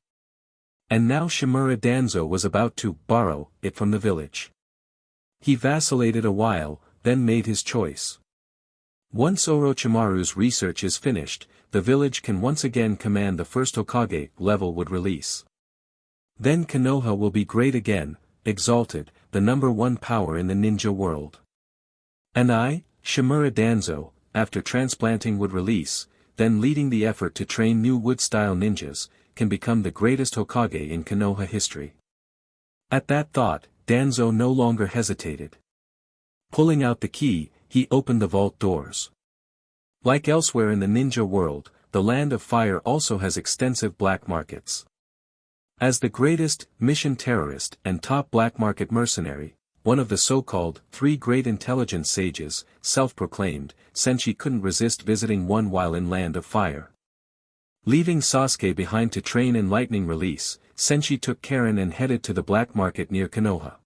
And now Shimura Danzo was about to borrow it from the village. He vacillated a while, then made his choice. Once Orochimaru's research is finished, the village can once again command the first Hokage level would release. Then Konoha will be great again, exalted, the #1 power in the ninja world. And I, Shimura Danzo, after transplanting would release, then leading the effort to train new wood-style ninjas, can become the greatest Hokage in Konoha history. At that thought, Danzo no longer hesitated. Pulling out the key, he opened the vault doors. Like elsewhere in the ninja world, the Land of Fire also has extensive black markets. As the greatest mission terrorist and top black market mercenary, one of the so-called 3 great intelligence sages, self-proclaimed, Senshi couldn't resist visiting one while in Land of Fire. Leaving Sasuke behind to train in lightning release, Senshi took Karin and headed to the black market near Konoha.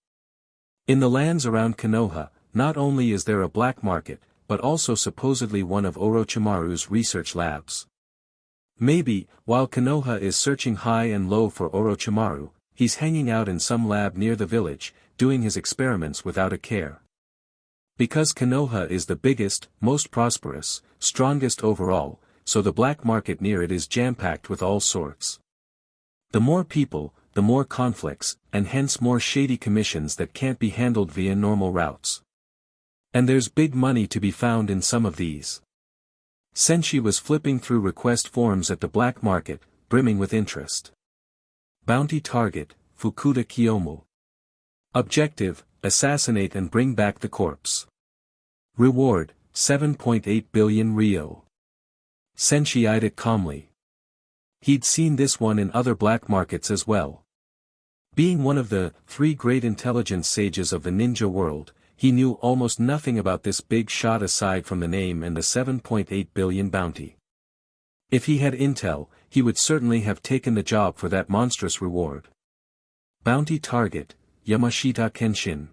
In the lands around Konoha, not only is there a black market, but also supposedly one of Orochimaru's research labs. Maybe, while Konoha is searching high and low for Orochimaru, he's hanging out in some lab near the village, doing his experiments without a care. Because Konoha is the biggest, most prosperous, strongest overall, so the black market near it is jam-packed with all sorts. The more people, the more conflicts, and hence more shady commissions that can't be handled via normal routes. And there's big money to be found in some of these. Senshi was flipping through request forms at the black market, brimming with interest. Bounty target, Fukuda Kiyomu. Objective, assassinate and bring back the corpse. Reward, 7.8 billion Rio. Senshi eyed it calmly. He'd seen this one in other black markets as well. Being one of the 3 great intelligence sages of the ninja world, he knew almost nothing about this big shot aside from the name and the 7.8 billion bounty. If he had intel, he would certainly have taken the job for that monstrous reward. Bounty target, Yamashita Kenshin.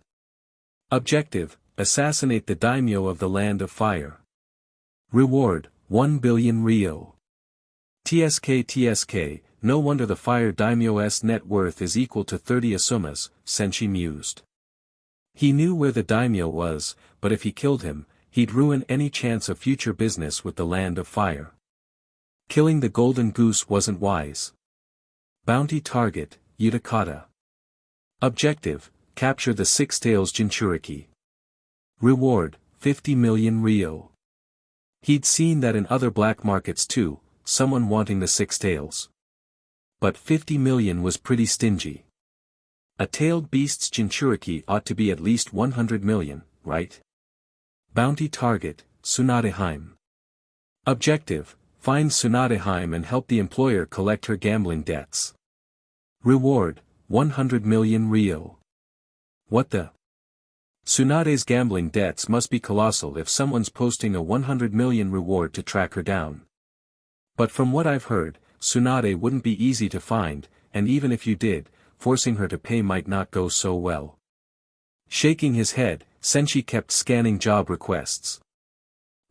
Objective, assassinate the daimyo of the Land of Fire. Reward, 1 billion Rio. TSK, no wonder the Fire Daimyo's net worth is equal to 30 Asumas, Senshi mused. He knew where the daimyo was, but if he killed him, he'd ruin any chance of future business with the Land of Fire. Killing the golden goose wasn't wise. Bounty target, Utakata. Objective, capture the 6-tails Jinchuriki. Reward, 50 million Rio. He'd seen that in other black markets too, someone wanting the 6-tails. But 50 million was pretty stingy. A tailed beast's Jinchuriki ought to be at least 100 million, right? Bounty target, Tsunadeheim. Objective, find Tsunadeheim and help the employer collect her gambling debts. Reward, 100 million Rio. What the? Tsunade's gambling debts must be colossal if someone's posting a 100 million reward to track her down. But from what I've heard, Tsunade wouldn't be easy to find, and even if you did, forcing her to pay might not go so well. Shaking his head, Senshi kept scanning job requests.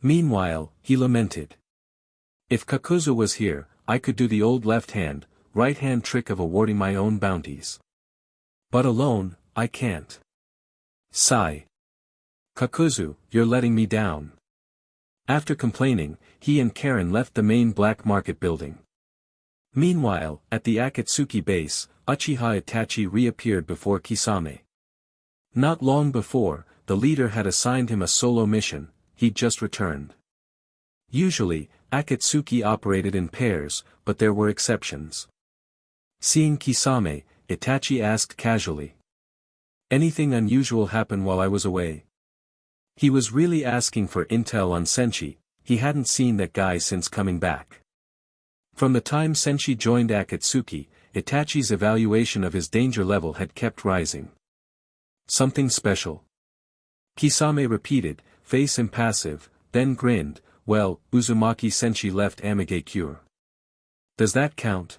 Meanwhile, he lamented. If Kakuzu was here, I could do the old left-hand, right-hand trick of awarding my own bounties. But alone, I can't. Sigh. Kakuzu, you're letting me down. After complaining, he and Karin left the main black market building. Meanwhile, at the Akatsuki base, Uchiha Itachi reappeared before Kisame. Not long before, the leader had assigned him a solo mission, he'd just returned. Usually, Akatsuki operated in pairs, but there were exceptions. Seeing Kisame, Itachi asked casually. Anything unusual happen while I was away? He was really asking for intel on Senshi, he hadn't seen that guy since coming back. From the time Senshi joined Akatsuki, Itachi's evaluation of his danger level had kept rising. Something special? Kisame repeated, face impassive, then grinned, well, Uzumaki Senshi left Amigakure. Does that count?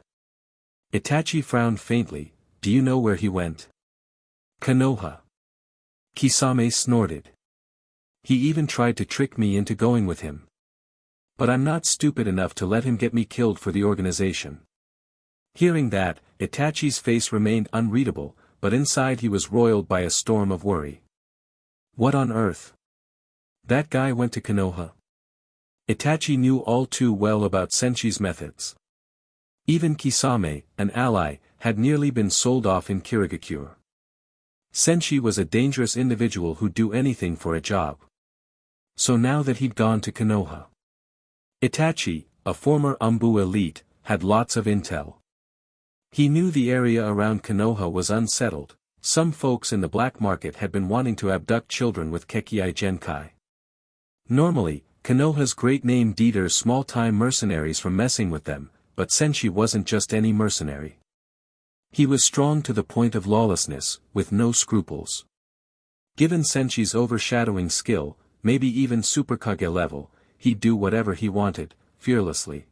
Itachi frowned faintly, do you know where he went? Konoha. Kisame snorted. He even tried to trick me into going with him. But I'm not stupid enough to let him get me killed for the organization. Hearing that, Itachi's face remained unreadable, but inside he was roiled by a storm of worry. What on earth? That guy went to Konoha. Itachi knew all too well about Senshi's methods. Even Kisame, an ally, had nearly been sold off in Kirigakure. Senshi was a dangerous individual who'd do anything for a job. So now that he'd gone to Konoha, Itachi, a former Umbu elite, had lots of intel. He knew the area around Konoha was unsettled. Some folks in the black market had been wanting to abduct children with Kekkei Genkai. Normally, Konoha's great name deters small-time mercenaries from messing with them, but Senshi wasn't just any mercenary. He was strong to the point of lawlessness, with no scruples. Given Senshi's overshadowing skill, maybe even Superkage level, he'd do whatever he wanted, fearlessly.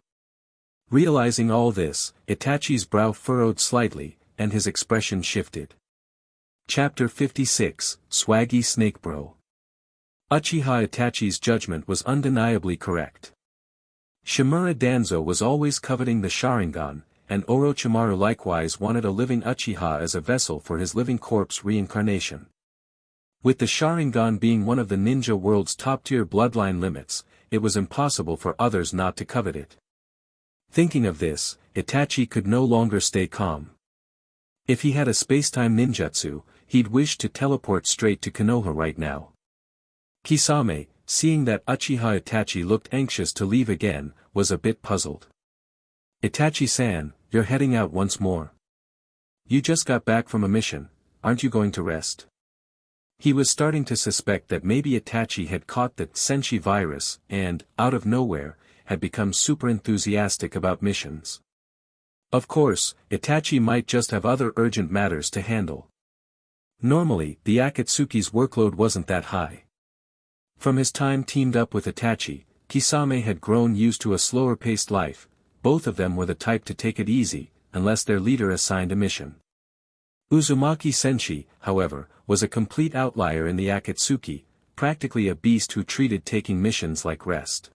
Realizing all this, Itachi's brow furrowed slightly, and his expression shifted. Chapter 56, Swaggy Snake Bro. Uchiha Itachi's judgment was undeniably correct. Shimura Danzo was always coveting the Sharingan, and Orochimaru likewise wanted a living Uchiha as a vessel for his living corpse reincarnation. With the Sharingan being one of the ninja world's top-tier bloodline limits, it was impossible for others not to covet it. Thinking of this, Itachi could no longer stay calm. If he had a spacetime ninjutsu, he'd wish to teleport straight to Konoha right now. Kisame, seeing that Uchiha Itachi looked anxious to leave again, was a bit puzzled. Itachi-san, you're heading out once more. You just got back from a mission, aren't you going to rest? He was starting to suspect that maybe Itachi had caught the Senshi virus and, out of nowhere, had become super enthusiastic about missions. Of course, Itachi might just have other urgent matters to handle. Normally, the Akatsuki's workload wasn't that high. From his time teamed up with Itachi, Kisame had grown used to a slower-paced life. Both of them were the type to take it easy, unless their leader assigned a mission. Uzumaki Senshi, however, was a complete outlier in the Akatsuki, practically a beast who treated taking missions like rest.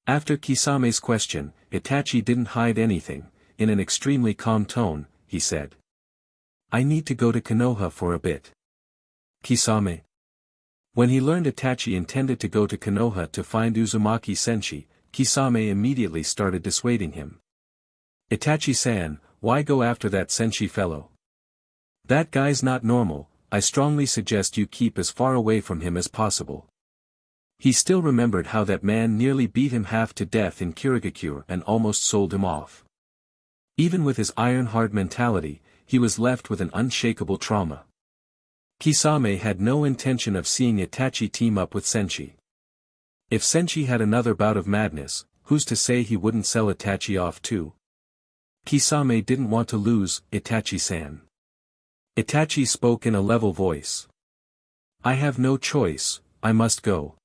After Kisame's question, Itachi didn't hide anything. In an extremely calm tone, he said. I need to go to Konoha for a bit. Kisame. When he learned Itachi intended to go to Konoha to find Uzumaki Senshi, Kisame immediately started dissuading him. Itachi-san, why go after that Senshi fellow? That guy's not normal, I strongly suggest you keep as far away from him as possible. He still remembered how that man nearly beat him half to death in Kirigakure and almost sold him off. Even with his iron-hard mentality, he was left with an unshakable trauma. Kisame had no intention of seeing Itachi team up with Senshi. If Senshi had another bout of madness, who's to say he wouldn't sell Itachi off too? Kisame didn't want to lose Itachi-san. Itachi spoke in a level voice. I have no choice, I must go.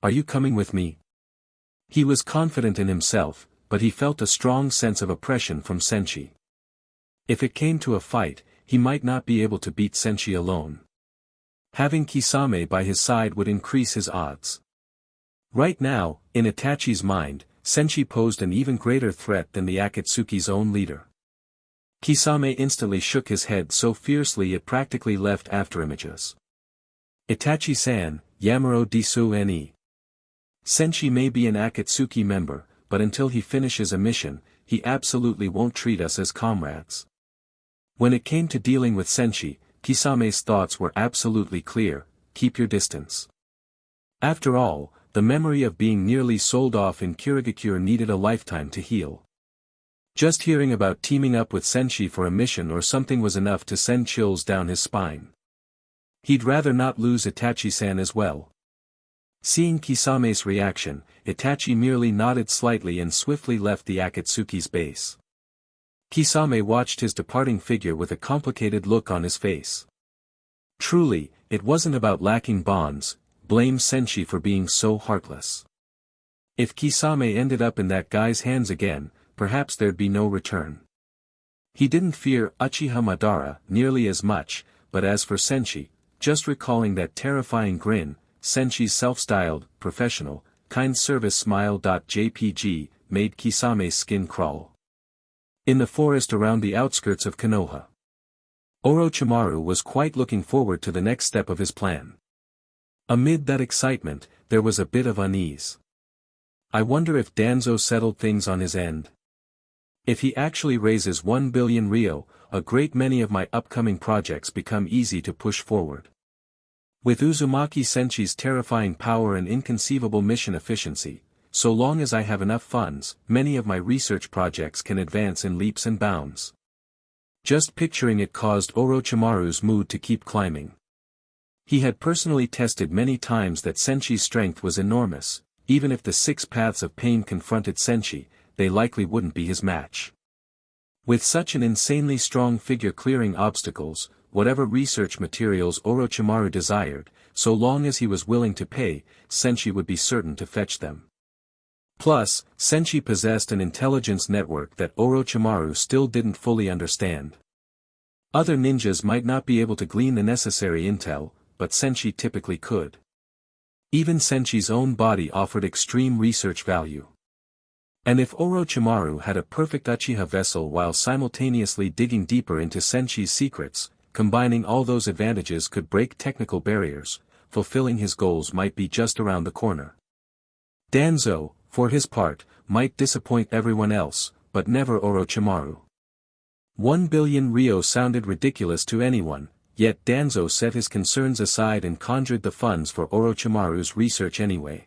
Are you coming with me? He was confident in himself, but he felt a strong sense of oppression from Senshi. If it came to a fight, he might not be able to beat Senshi alone. Having Kisame by his side would increase his odds. Right now, in Itachi's mind, Senshi posed an even greater threat than the Akatsuki's own leader. Kisame instantly shook his head so fiercely it practically left afterimages. Itachi-san, Yamaro Disu ne. Senshi may be an Akatsuki member, but until he finishes a mission, he absolutely won't treat us as comrades. When it came to dealing with Senshi, Kisame's thoughts were absolutely clear, keep your distance. After all, the memory of being nearly sold off in Kirigakure needed a lifetime to heal. Just hearing about teaming up with Senshi for a mission or something was enough to send chills down his spine. He'd rather not lose Itachi-san as well. Seeing Kisame's reaction, Itachi merely nodded slightly and swiftly left the Akatsuki's base. Kisame watched his departing figure with a complicated look on his face. Truly, it wasn't about lacking bonds, blame Senshi for being so heartless. If Kisame ended up in that guy's hands again, perhaps there'd be no return. He didn't fear Uchiha Madara nearly as much, but as for Senshi, just recalling that terrifying grin, Senshi's self-styled, professional, kind service smile.jpg, made Kisame's skin crawl. In the forest around the outskirts of Konoha, Orochimaru was quite looking forward to the next step of his plan. Amid that excitement, there was a bit of unease. I wonder if Danzo settled things on his end. If he actually raises 1 billion Ryo, a great many of my upcoming projects become easy to push forward. With Uzumaki Senshi's terrifying power and inconceivable mission efficiency, so long as I have enough funds, many of my research projects can advance in leaps and bounds. Just picturing it caused Orochimaru's mood to keep climbing. He had personally tested many times that Senshi's strength was enormous. Even if the 6 paths of pain confronted Senshi, they likely wouldn't be his match. With such an insanely strong figure clearing obstacles, whatever research materials Orochimaru desired, so long as he was willing to pay, Senshi would be certain to fetch them. Plus, Senshi possessed an intelligence network that Orochimaru still didn't fully understand. Other ninjas might not be able to glean the necessary intel, but Senshi typically could. Even Senshi's own body offered extreme research value. And if Orochimaru had a perfect Uchiha vessel while simultaneously digging deeper into Senshi's secrets, combining all those advantages could break technical barriers, fulfilling his goals might be just around the corner. Danzo, for his part, might disappoint everyone else, but never Orochimaru. 1 billion Ryo sounded ridiculous to anyone, yet Danzo set his concerns aside and conjured the funds for Orochimaru's research anyway.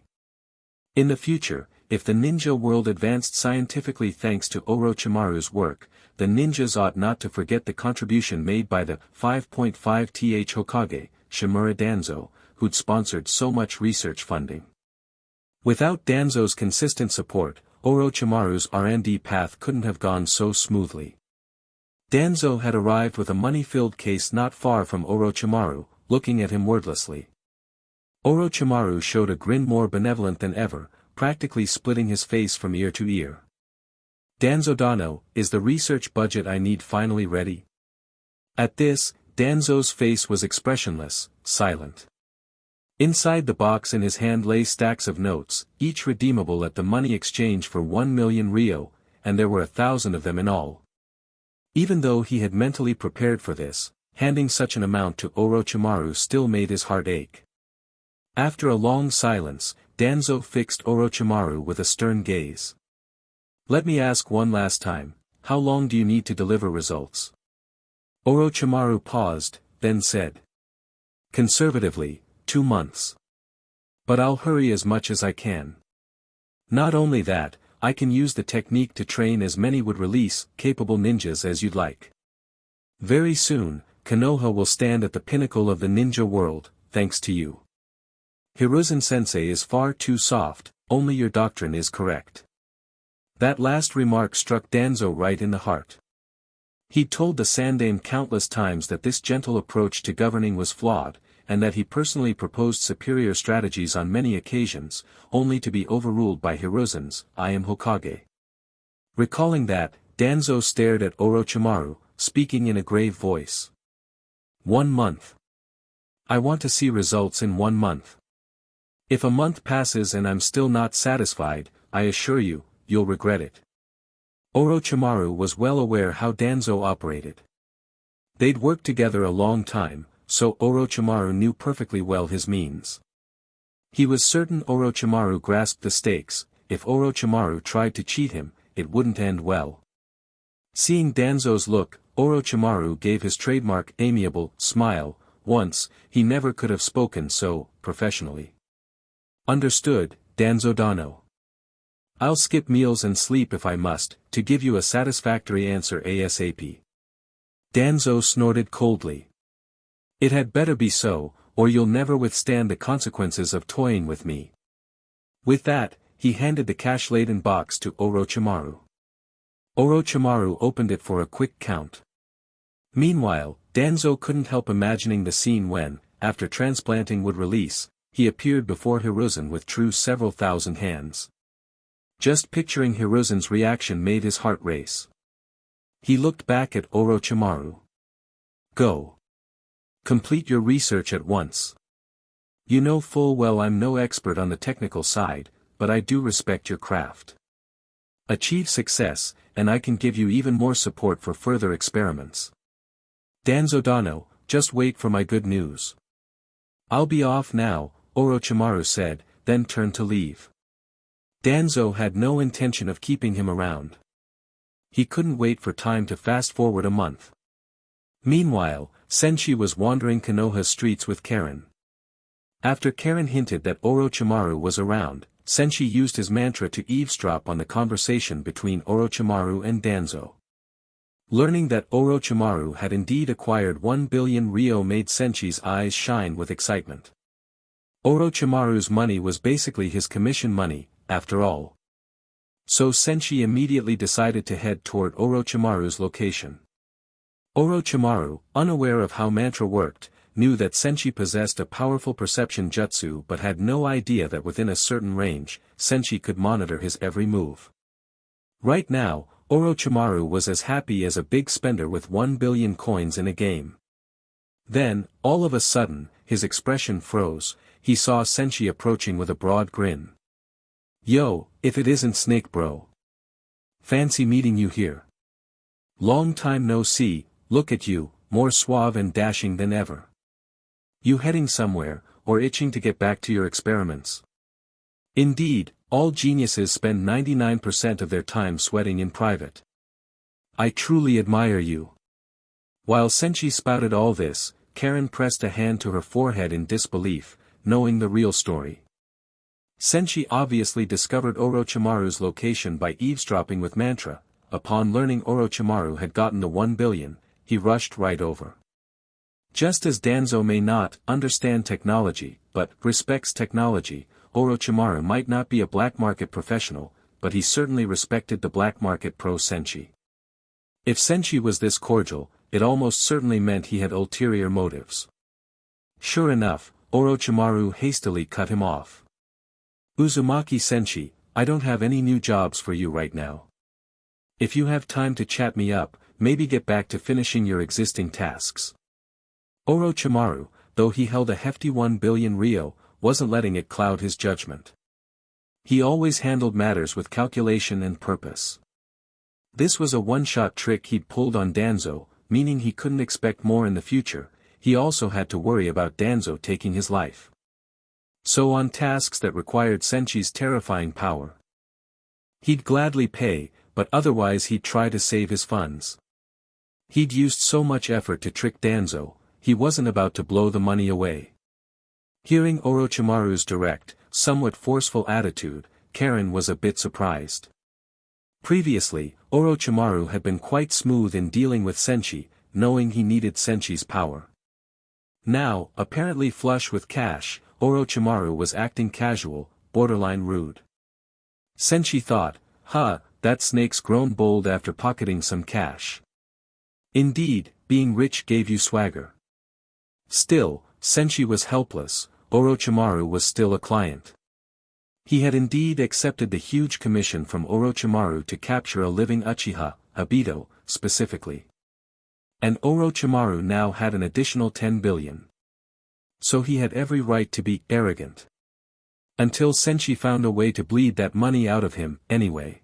In the future, if the ninja world advanced scientifically thanks to Orochimaru's work, the ninjas ought not to forget the contribution made by the 5.5th Hokage, Shimura Danzo, who'd sponsored so much research funding. Without Danzo's consistent support, Orochimaru's R&D path couldn't have gone so smoothly. Danzo had arrived with a money-filled case not far from Orochimaru, looking at him wordlessly. Orochimaru showed a grin more benevolent than ever, practically splitting his face from ear to ear. Danzo-dano, is the research budget I need finally ready? At this, Danzo's face was expressionless, silent. Inside the box in his hand lay stacks of notes, each redeemable at the money exchange for 1 million Ryo, and there were 1,000 of them in all. Even though he had mentally prepared for this, handing such an amount to Orochimaru still made his heart ache. After a long silence, Danzo fixed Orochimaru with a stern gaze. Let me ask one last time, how long do you need to deliver results? Orochimaru paused, then said. Conservatively, 2 months. But I'll hurry as much as I can. Not only that, I can use the technique to train as many would release capable ninjas as you'd like. Very soon, Konoha will stand at the pinnacle of the ninja world, thanks to you. Hiruzen-sensei is far too soft, only your doctrine is correct. That last remark struck Danzo right in the heart. He'd told the Sandaime countless times that this gentle approach to governing was flawed, and that he personally proposed superior strategies on many occasions, only to be overruled by Hiruzen's, I am Hokage. Recalling that, Danzo stared at Orochimaru, speaking in a grave voice. 1 month. I want to see results in 1 month. If a month passes and I'm still not satisfied, I assure you, you'll regret it. Orochimaru was well aware how Danzo operated. They'd worked together a long time, so Orochimaru knew perfectly well his means. He was certain Orochimaru grasped the stakes. If Orochimaru tried to cheat him, it wouldn't end well. Seeing Danzo's look, Orochimaru gave his trademark amiable smile. Once, he never could have spoken so professionally. Understood, Danzo-dano. I'll skip meals and sleep if I must, to give you a satisfactory answer ASAP. Danzo snorted coldly. It had better be so, or you'll never withstand the consequences of toying with me. With that, he handed the cash-laden box to Orochimaru. Orochimaru opened it for a quick count. Meanwhile, Danzo couldn't help imagining the scene when, after transplanting would release, he appeared before Hiruzen with true several thousand hands. Just picturing Hiruzen's reaction made his heart race. He looked back at Orochimaru. Go. Complete your research at once. You know full well I'm no expert on the technical side, but I do respect your craft. Achieve success, and I can give you even more support for further experiments. Danzo Dano, just wait for my good news. I'll be off now, Orochimaru said, then turned to leave. Danzo had no intention of keeping him around. He couldn't wait for time to fast forward a month. Meanwhile, Senshi was wandering Konoha's streets with Karen. After Karen hinted that Orochimaru was around, Senshi used his mantra to eavesdrop on the conversation between Orochimaru and Danzo. Learning that Orochimaru had indeed acquired 1 billion ryo made Senshi's eyes shine with excitement. Orochimaru's money was basically his commission money, after all. So Senshi immediately decided to head toward Orochimaru's location. Orochimaru, unaware of how mantra worked, knew that Senshi possessed a powerful perception jutsu but had no idea that within a certain range, Senshi could monitor his every move. Right now, Orochimaru was as happy as a big spender with 1 billion coins in a game. Then, all of a sudden, his expression froze. He saw Senshi approaching with a broad grin. Yo, if it isn't Snake Bro. Fancy meeting you here. Long time no see, look at you, more suave and dashing than ever. You heading somewhere, or itching to get back to your experiments? Indeed, all geniuses spend 99% of their time sweating in private. I truly admire you. While Senshi spouted all this, Karen pressed a hand to her forehead in disbelief, knowing the real story. Senshi obviously discovered Orochimaru's location by eavesdropping with mantra. Upon learning Orochimaru had gotten the 1 billion, he rushed right over. Just as Danzo may not understand technology, but respects technology, Orochimaru might not be a black market professional, but he certainly respected the black market pro Senshi. If Senshi was this cordial, it almost certainly meant he had ulterior motives. Sure enough, Orochimaru hastily cut him off. Uzumaki Senshi, I don't have any new jobs for you right now. If you have time to chat me up, maybe get back to finishing your existing tasks. Orochimaru, though he held a hefty 1 billion ryo, wasn't letting it cloud his judgment. He always handled matters with calculation and purpose. This was a one-shot trick he'd pulled on Danzo, meaning he couldn't expect more in the future. He also had to worry about Danzo taking his life. So on tasks that required Senshi's terrifying power, he'd gladly pay, but otherwise he'd try to save his funds. He'd used so much effort to trick Danzo, he wasn't about to blow the money away. Hearing Orochimaru's direct, somewhat forceful attitude, Karen was a bit surprised. Previously, Orochimaru had been quite smooth in dealing with Senshi, knowing he needed Senshi's power. Now, apparently flush with cash, Orochimaru was acting casual, borderline rude. Senshi thought, that snake's grown bold after pocketing some cash. Indeed, being rich gave you swagger. Still, Senshi was helpless, Orochimaru was still a client. He had indeed accepted the huge commission from Orochimaru to capture a living Uchiha, Obito, specifically. And Orochimaru now had an additional 10 billion. So he had every right to be arrogant. Until Senshi found a way to bleed that money out of him, anyway.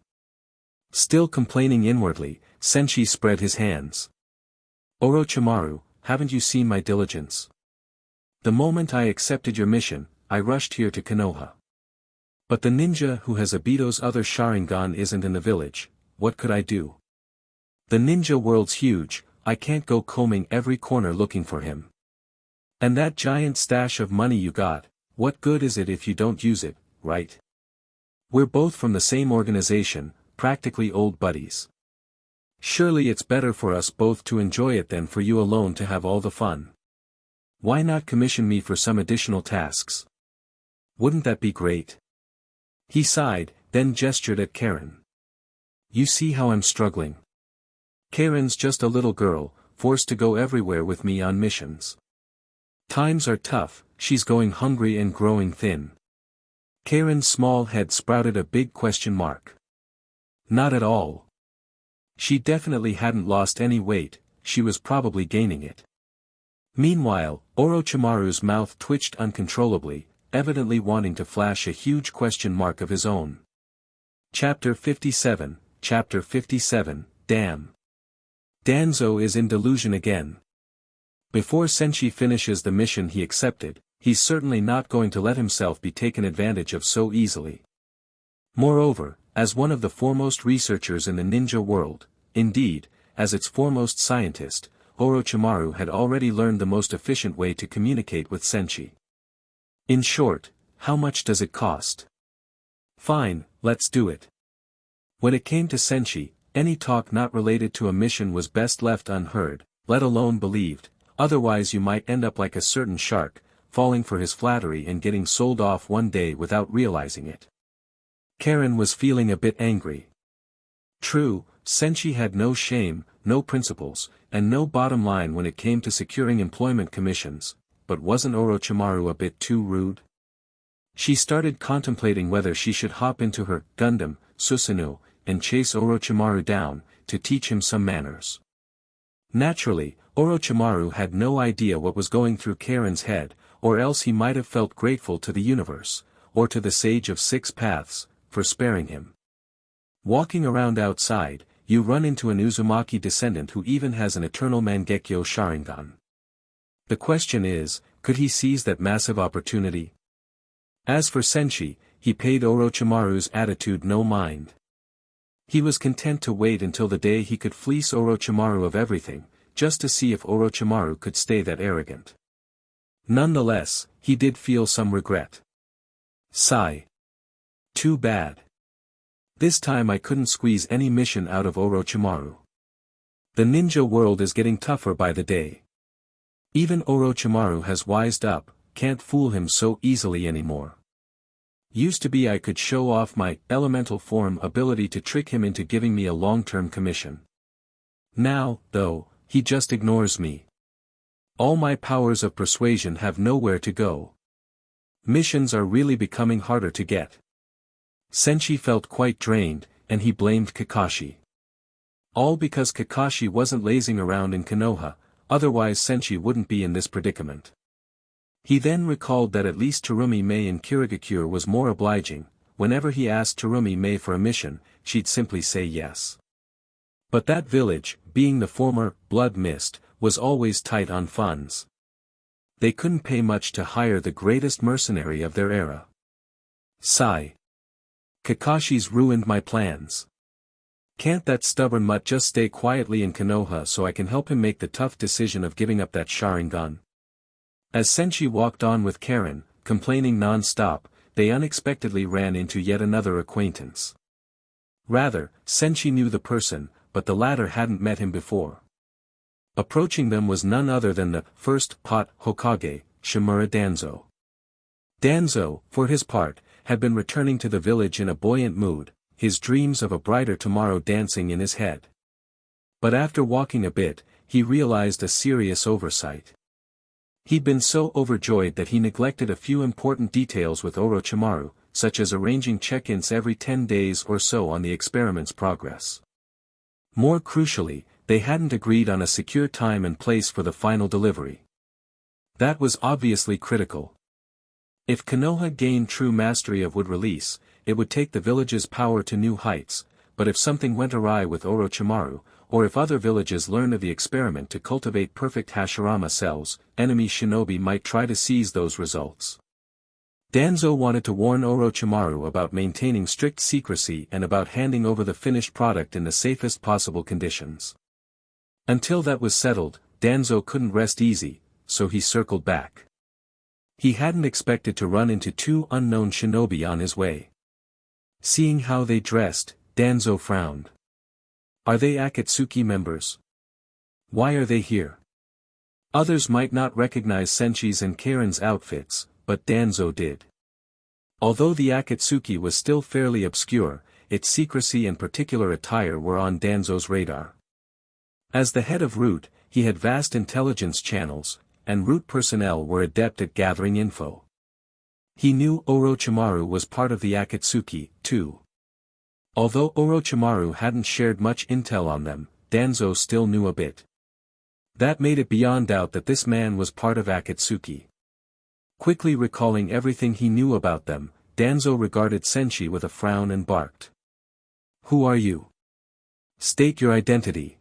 Still complaining inwardly, Senshi spread his hands. Orochimaru, haven't you seen my diligence? The moment I accepted your mission, I rushed here to Konoha. But the ninja who has Obito's other Sharingan isn't in the village, what could I do? The ninja world's huge, I can't go combing every corner looking for him. And that giant stash of money you got, what good is it if you don't use it, right? We're both from the same organization, practically old buddies. Surely it's better for us both to enjoy it than for you alone to have all the fun. Why not commission me for some additional tasks? Wouldn't that be great? He sighed, then gestured at Karen. You see how I'm struggling. Karen's just a little girl, forced to go everywhere with me on missions. Times are tough, she's going hungry and growing thin. Karen's small head sprouted a big question mark. Not at all. She definitely hadn't lost any weight, she was probably gaining it. Meanwhile, Orochimaru's mouth twitched uncontrollably, evidently wanting to flash a huge question mark of his own. Chapter 57, Damn. Danzo is in delusion again. Before Senshi finishes the mission he accepted, he's certainly not going to let himself be taken advantage of so easily. Moreover, as one of the foremost researchers in the ninja world, indeed, as its foremost scientist, Orochimaru had already learned the most efficient way to communicate with Senshi. In short, how much does it cost? Fine, let's do it. When it came to Senshi, any talk not related to a mission was best left unheard, let alone believed, otherwise you might end up like a certain shark, falling for his flattery and getting sold off one day without realizing it. Karen was feeling a bit angry. True, Senshi had no shame, no principles, and no bottom line when it came to securing employment commissions, but wasn't Orochimaru a bit too rude? She started contemplating whether she should hop into her Gundam, Susanoo, and chase Orochimaru down, to teach him some manners. Naturally, Orochimaru had no idea what was going through Karen's head, or else he might have felt grateful to the universe, or to the Sage of Six Paths, for sparing him. Walking around outside, you run into an Uzumaki descendant who even has an eternal Mangekyo Sharingan. The question is, could he seize that massive opportunity? As for Senshi, he paid Orochimaru's attitude no mind. He was content to wait until the day he could fleece Orochimaru of everything, just to see if Orochimaru could stay that arrogant. Nonetheless, he did feel some regret. Sigh. Too bad. This time I couldn't squeeze any mission out of Orochimaru. The ninja world is getting tougher by the day. Even Orochimaru has wised up, can't fool him so easily anymore. Used to be I could show off my elemental form ability to trick him into giving me a long-term commission. Now, though, he just ignores me. All my powers of persuasion have nowhere to go. Missions are really becoming harder to get. Senshi felt quite drained, and he blamed Kakashi. All because Kakashi wasn't lazing around in Konoha, otherwise Senshi wouldn't be in this predicament. He then recalled that at least Terumi Mei in Kirigakure was more obliging. Whenever he asked Terumi Mei for a mission, she'd simply say yes. But that village, being the former Blood Mist, was always tight on funds. They couldn't pay much to hire the greatest mercenary of their era. Sigh. Kakashi's ruined my plans. Can't that stubborn mutt just stay quietly in Konoha so I can help him make the tough decision of giving up that Sharingan? As Senshi walked on with Karen, complaining non-stop, they unexpectedly ran into yet another acquaintance. Rather, Senshi knew the person, but the latter hadn't met him before. Approaching them was none other than the first pot Hokage, Shimura Danzo. Danzo, for his part, had been returning to the village in a buoyant mood, his dreams of a brighter tomorrow dancing in his head. But after walking a bit, he realized a serious oversight. He'd been so overjoyed that he neglected a few important details with Orochimaru, such as arranging check-ins every 10 days or so on the experiment's progress. More crucially, they hadn't agreed on a secure time and place for the final delivery. That was obviously critical. If Konoha gained true mastery of wood release, it would take the village's power to new heights, but if something went awry with Orochimaru, or if other villages learned of the experiment to cultivate perfect Hashirama cells, enemy shinobi might try to seize those results. Danzo wanted to warn Orochimaru about maintaining strict secrecy and about handing over the finished product in the safest possible conditions. Until that was settled, Danzo couldn't rest easy, so he circled back. He hadn't expected to run into two unknown shinobi on his way. Seeing how they dressed, Danzo frowned. Are they Akatsuki members? Why are they here? Others might not recognize Senshi's and Karen's outfits, but Danzo did. Although the Akatsuki was still fairly obscure, its secrecy and particular attire were on Danzo's radar. As the head of Root, he had vast intelligence channels, and Root personnel were adept at gathering info. He knew Orochimaru was part of the Akatsuki, too. Although Orochimaru hadn't shared much intel on them, Danzo still knew a bit. That made it beyond doubt that this man was part of Akatsuki. Quickly recalling everything he knew about them, Danzo regarded Senshi with a frown and barked. Who are you? State your identity.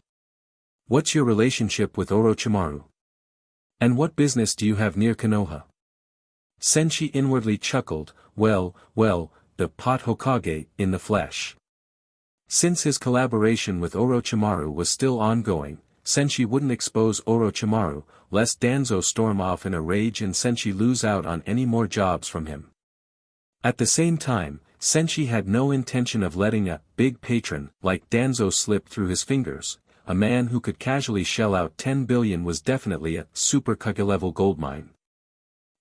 What's your relationship with Orochimaru? And what business do you have near Konoha? Senshi inwardly chuckled, well, the pot Hokage in the flesh. Since his collaboration with Orochimaru was still ongoing, Senshi wouldn't expose Orochimaru, lest Danzo storm off in a rage and Senshi lose out on any more jobs from him. At the same time, Senshi had no intention of letting a big patron like Danzo slip through his fingers. A man who could casually shell out 10 billion was definitely a super Kage-level goldmine.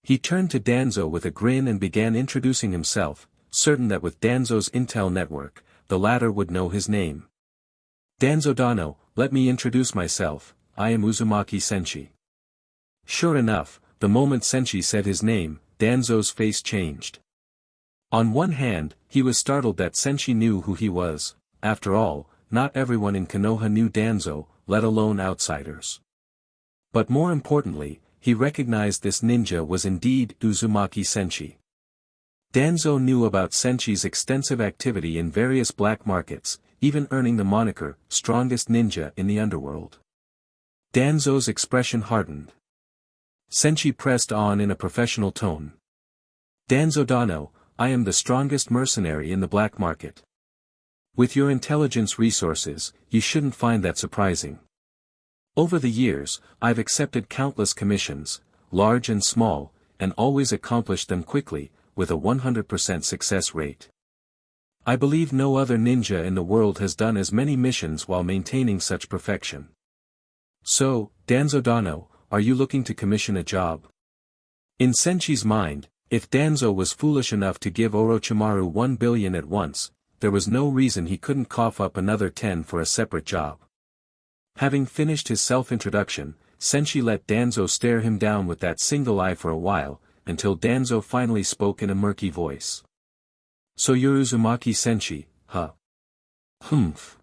He turned to Danzo with a grin and began introducing himself, certain that with Danzo's intel network, the latter would know his name. Danzo Dano, let me introduce myself, I am Uzumaki Senshi. Sure enough, the moment Senshi said his name, Danzo's face changed. On one hand, he was startled that Senshi knew who he was. After all, not everyone in Konoha knew Danzo, let alone outsiders. But more importantly, he recognized this ninja was indeed Uzumaki Senshi. Danzo knew about Senshi's extensive activity in various black markets, even earning the moniker, strongest ninja in the underworld. Danzo's expression hardened. Senshi pressed on in a professional tone. Danzo Dano, I am the strongest mercenary in the black market. With your intelligence resources, you shouldn't find that surprising. Over the years, I've accepted countless commissions, large and small, and always accomplished them quickly, with a 100% success rate. I believe no other ninja in the world has done as many missions while maintaining such perfection. So, Danzo Dano, are you looking to commission a job? In Senshi's mind, if Danzo was foolish enough to give Orochimaru 1 billion at once, there was no reason he couldn't cough up another 10 for a separate job. Having finished his self-introduction, Senshi let Danzo stare him down with that single eye for a while, until Danzo finally spoke in a murky voice. So you're Uzumaki Senshi, huh? Humph.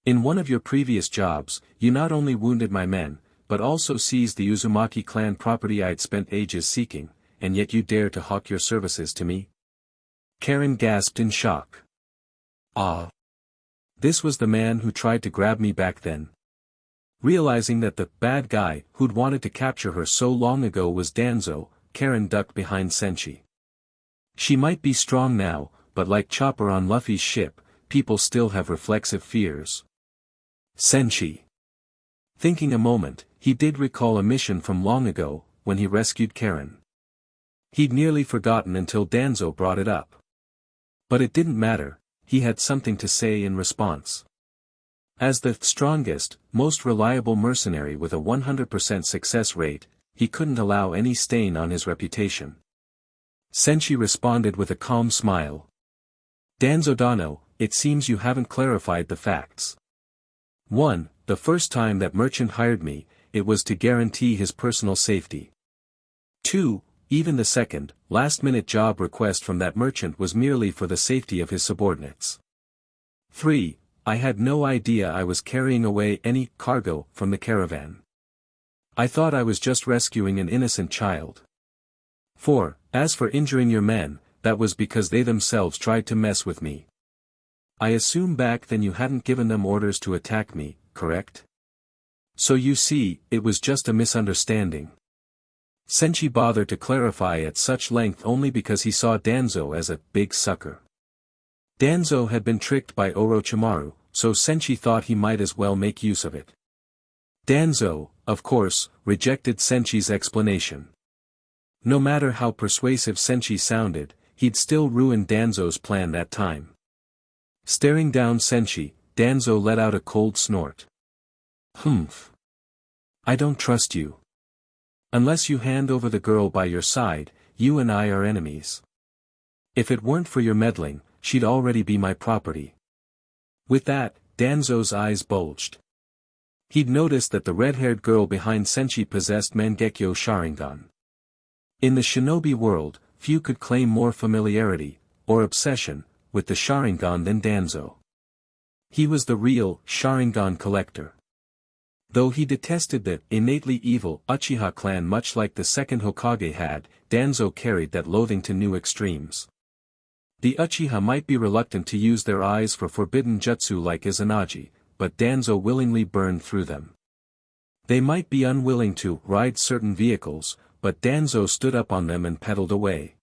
In one of your previous jobs, you not only wounded my men, but also seized the Uzumaki clan property I'd spent ages seeking, and yet you dare to hawk your services to me? Karen gasped in shock. Ah. This was the man who tried to grab me back then. Realizing that the bad guy who'd wanted to capture her so long ago was Danzo, Karen ducked behind Senshi. She might be strong now, but like Chopper on Luffy's ship, people still have reflexive fears. Senshi. Thinking a moment, he did recall a mission from long ago, when he rescued Karen. He'd nearly forgotten until Danzo brought it up. But it didn't matter, he had something to say in response. As the strongest, most reliable mercenary with a 100% success rate, he couldn't allow any stain on his reputation. Senshi responded with a calm smile. Danzo Dano, it seems you haven't clarified the facts. 1. The first time that merchant hired me, it was to guarantee his personal safety. 2. Even the second, last-minute job request from that merchant was merely for the safety of his subordinates. 3. I had no idea I was carrying away any cargo from the caravan. I thought I was just rescuing an innocent child. 4. As for injuring your men, that was because they themselves tried to mess with me. I assume back then you hadn't given them orders to attack me, correct? So you see, it was just a misunderstanding. Senshi bothered to clarify at such length only because he saw Danzo as a big sucker. Danzo had been tricked by Orochimaru, so Senshi thought he might as well make use of it. Danzo, of course, rejected Senshi's explanation. No matter how persuasive Senshi sounded, he'd still ruined Danzo's plan that time. Staring down Senshi, Danzo let out a cold snort. Humph. I don't trust you. Unless you hand over the girl by your side, you and I are enemies. If it weren't for your meddling, she'd already be my property. With that, Danzo's eyes bulged. He'd noticed that the red-haired girl behind Senshi possessed Mangekyo Sharingan. In the shinobi world, few could claim more familiarity, or obsession, with the Sharingan than Danzo. He was the real Sharingan collector. Though he detested the innately evil Uchiha clan much like the second Hokage had, Danzo carried that loathing to new extremes. The Uchiha might be reluctant to use their eyes for forbidden jutsu like Izanagi, but Danzo willingly burned through them. They might be unwilling to ride certain vehicles, but Danzo stood up on them and pedaled away.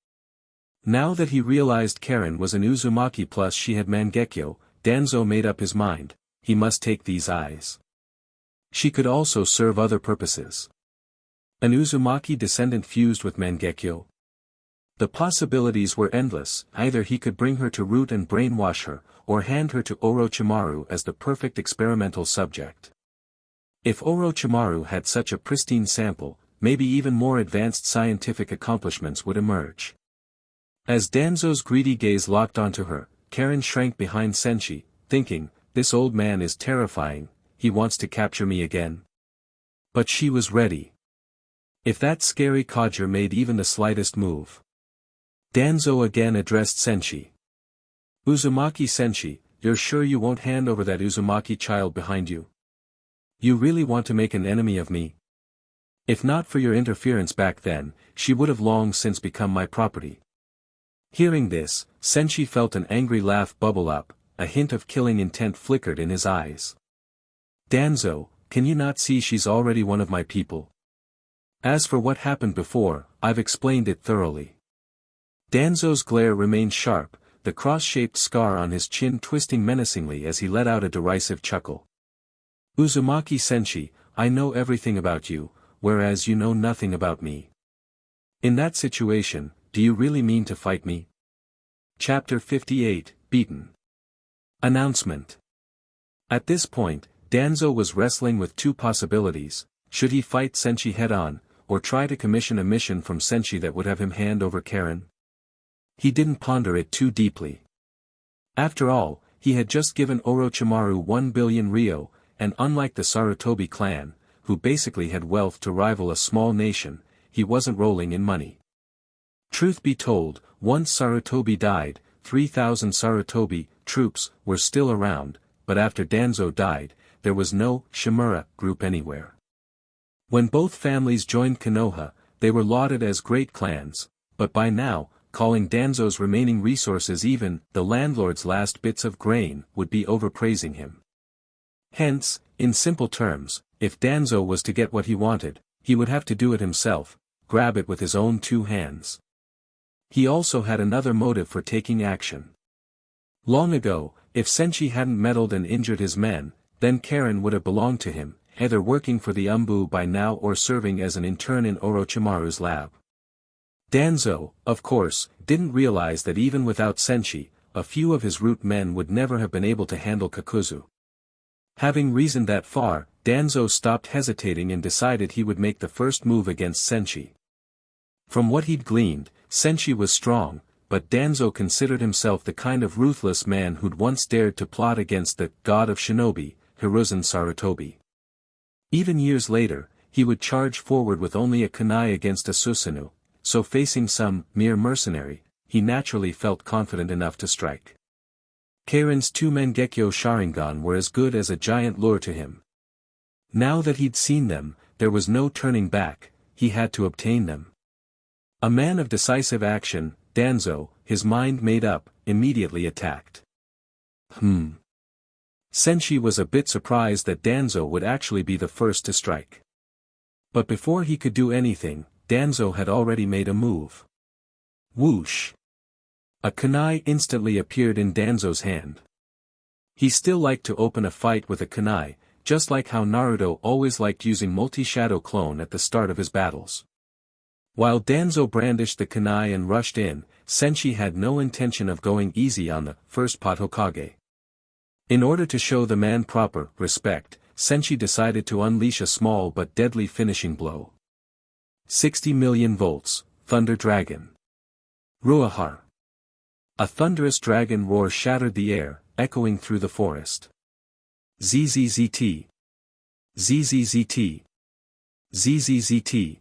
Now that he realized Karen was an Uzumaki plus she had Mangekyo, Danzo made up his mind, he must take these eyes. She could also serve other purposes. An Uzumaki descendant fused with Mangekyo? The possibilities were endless. Either he could bring her to root and brainwash her, or hand her to Orochimaru as the perfect experimental subject. If Orochimaru had such a pristine sample, maybe even more advanced scientific accomplishments would emerge. As Danzo's greedy gaze locked onto her, Karen shrank behind Senshi, thinking, this old man is terrifying, he wants to capture me again. But she was ready. If that scary codger made even the slightest move. Danzo again addressed Senshi. Uzumaki Senshi, you're sure you won't hand over that Uzumaki child behind you? You really want to make an enemy of me? If not for your interference back then, she would have long since become my property. Hearing this, Senshi felt an angry laugh bubble up, a hint of killing intent flickered in his eyes. Danzo, can you not see she's already one of my people? As for what happened before, I've explained it thoroughly. Danzo's glare remained sharp, the cross-shaped scar on his chin twisting menacingly as he let out a derisive chuckle. Uzumaki Senshi, I know everything about you, whereas you know nothing about me. In that situation, do you really mean to fight me? Chapter 58, Beaten. Announcement. At this point, Danzo was wrestling with two possibilities: should he fight Senshi head-on, or try to commission a mission from Senshi that would have him hand over Karen? He didn't ponder it too deeply. After all, he had just given Orochimaru 1 billion ryo, and unlike the Sarutobi clan, who basically had wealth to rival a small nation, he wasn't rolling in money. Truth be told, once Sarutobi died, 3,000 Sarutobi troops were still around, but after Danzo died, there was no Shimura group anywhere. When both families joined Konoha, they were lauded as great clans, but by now, calling Danzo's remaining resources even the landlord's last bits of grain would be overpraising him. Hence, in simple terms, if Danzo was to get what he wanted, he would have to do it himself, grab it with his own two hands. He also had another motive for taking action. Long ago, if Senshi hadn't meddled and injured his men, then Karen would have belonged to him, either working for the Umbu by now or serving as an intern in Orochimaru's lab. Danzo, of course, didn't realize that even without Senshi, a few of his root men would never have been able to handle Kakuzu. Having reasoned that far, Danzo stopped hesitating and decided he would make the first move against Senshi. From what he'd gleaned, Senshi was strong, but Danzo considered himself the kind of ruthless man who'd once dared to plot against the god of shinobi, Hiruzen Sarutobi. Even years later, he would charge forward with only a kunai against a Susanoo, so facing some mere mercenary, he naturally felt confident enough to strike. Karen's two Mangekyo Sharingan were as good as a giant lure to him. Now that he'd seen them, there was no turning back, he had to obtain them. A man of decisive action, Danzo, his mind made up, immediately attacked. Senshi was a bit surprised that Danzo would actually be the first to strike. But before he could do anything, Danzo had already made a move. Whoosh! A kunai instantly appeared in Danzo's hand. He still liked to open a fight with a kunai, just like how Naruto always liked using multi-shadow clone at the start of his battles. While Danzo brandished the kunai and rushed in, Senshi had no intention of going easy on the first pot Hokage. In order to show the man proper respect, Senshi decided to unleash a small but deadly finishing blow. 60 million volts, Thunder Dragon. Ruahar. A thunderous dragon roar shattered the air, echoing through the forest. ZZZT. ZZZT. ZZZT.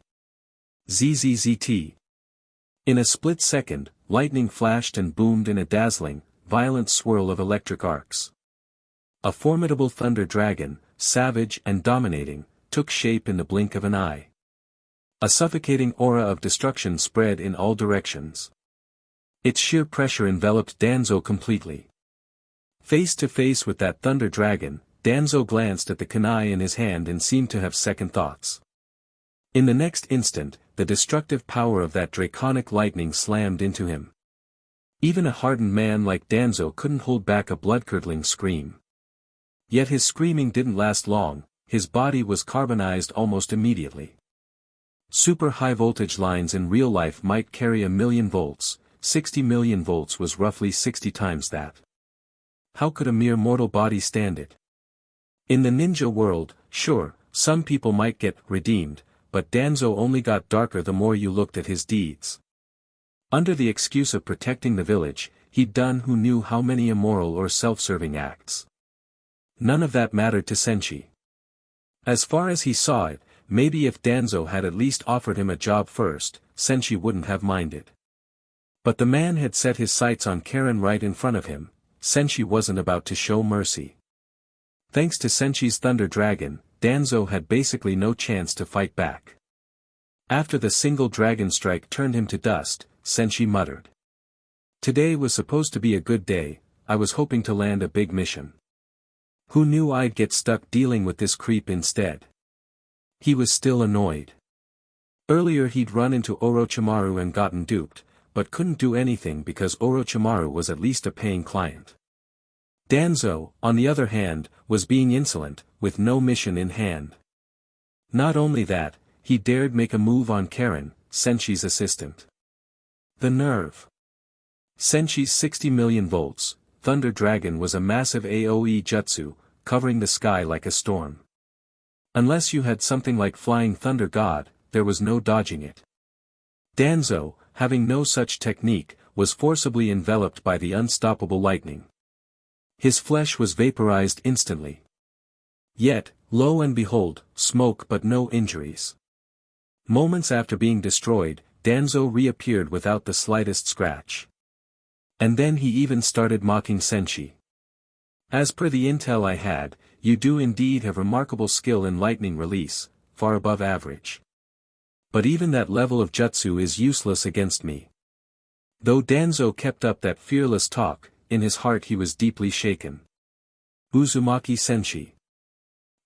ZZZT. In a split second, lightning flashed and boomed in a dazzling, violent swirl of electric arcs. A formidable thunder dragon, savage and dominating, took shape in the blink of an eye. A suffocating aura of destruction spread in all directions. Its sheer pressure enveloped Danzo completely. Face to face with that thunder dragon, Danzo glanced at the kunai in his hand and seemed to have second thoughts. In the next instant, the destructive power of that draconic lightning slammed into him. Even a hardened man like Danzo couldn't hold back a blood-curdling scream. Yet his screaming didn't last long, his body was carbonized almost immediately. Super high-voltage lines in real life might carry 1,000,000 volts, 60 million volts was roughly 60 times that. How could a mere mortal body stand it? In the ninja world, sure, some people might get redeemed, but Danzo only got darker the more you looked at his deeds. Under the excuse of protecting the village, he'd done who knew how many immoral or self-serving acts. None of that mattered to Senshi. As far as he saw it, maybe if Danzo had at least offered him a job first, Senshi wouldn't have minded. But the man had set his sights on Karen right in front of him. Senshi wasn't about to show mercy. Thanks to Senshi's Thunder Dragon, Danzo had basically no chance to fight back. After the single dragon strike turned him to dust, Senshi muttered. Today was supposed to be a good day, I was hoping to land a big mission. Who knew I'd get stuck dealing with this creep instead? He was still annoyed. Earlier he'd run into Orochimaru and gotten duped, but couldn't do anything because Orochimaru was at least a paying client. Danzo, on the other hand, was being insolent, with no mission in hand. Not only that, he dared make a move on Karen, Senshi's assistant. The nerve. Senshi's 60 million volts, Thunder Dragon was a massive AoE jutsu, covering the sky like a storm. Unless you had something like Flying Thunder God, there was no dodging it. Danzo, having no such technique, was forcibly enveloped by the unstoppable lightning. His flesh was vaporized instantly. Yet, lo and behold, smoke but no injuries. Moments after being destroyed, Danzo reappeared without the slightest scratch. And then he even started mocking Senshi. As per the intel I had, you do indeed have remarkable skill in lightning release, far above average. But even that level of jutsu is useless against me. Though Danzo kept up that fearless talk, in his heart he was deeply shaken. Uzumaki Senshi.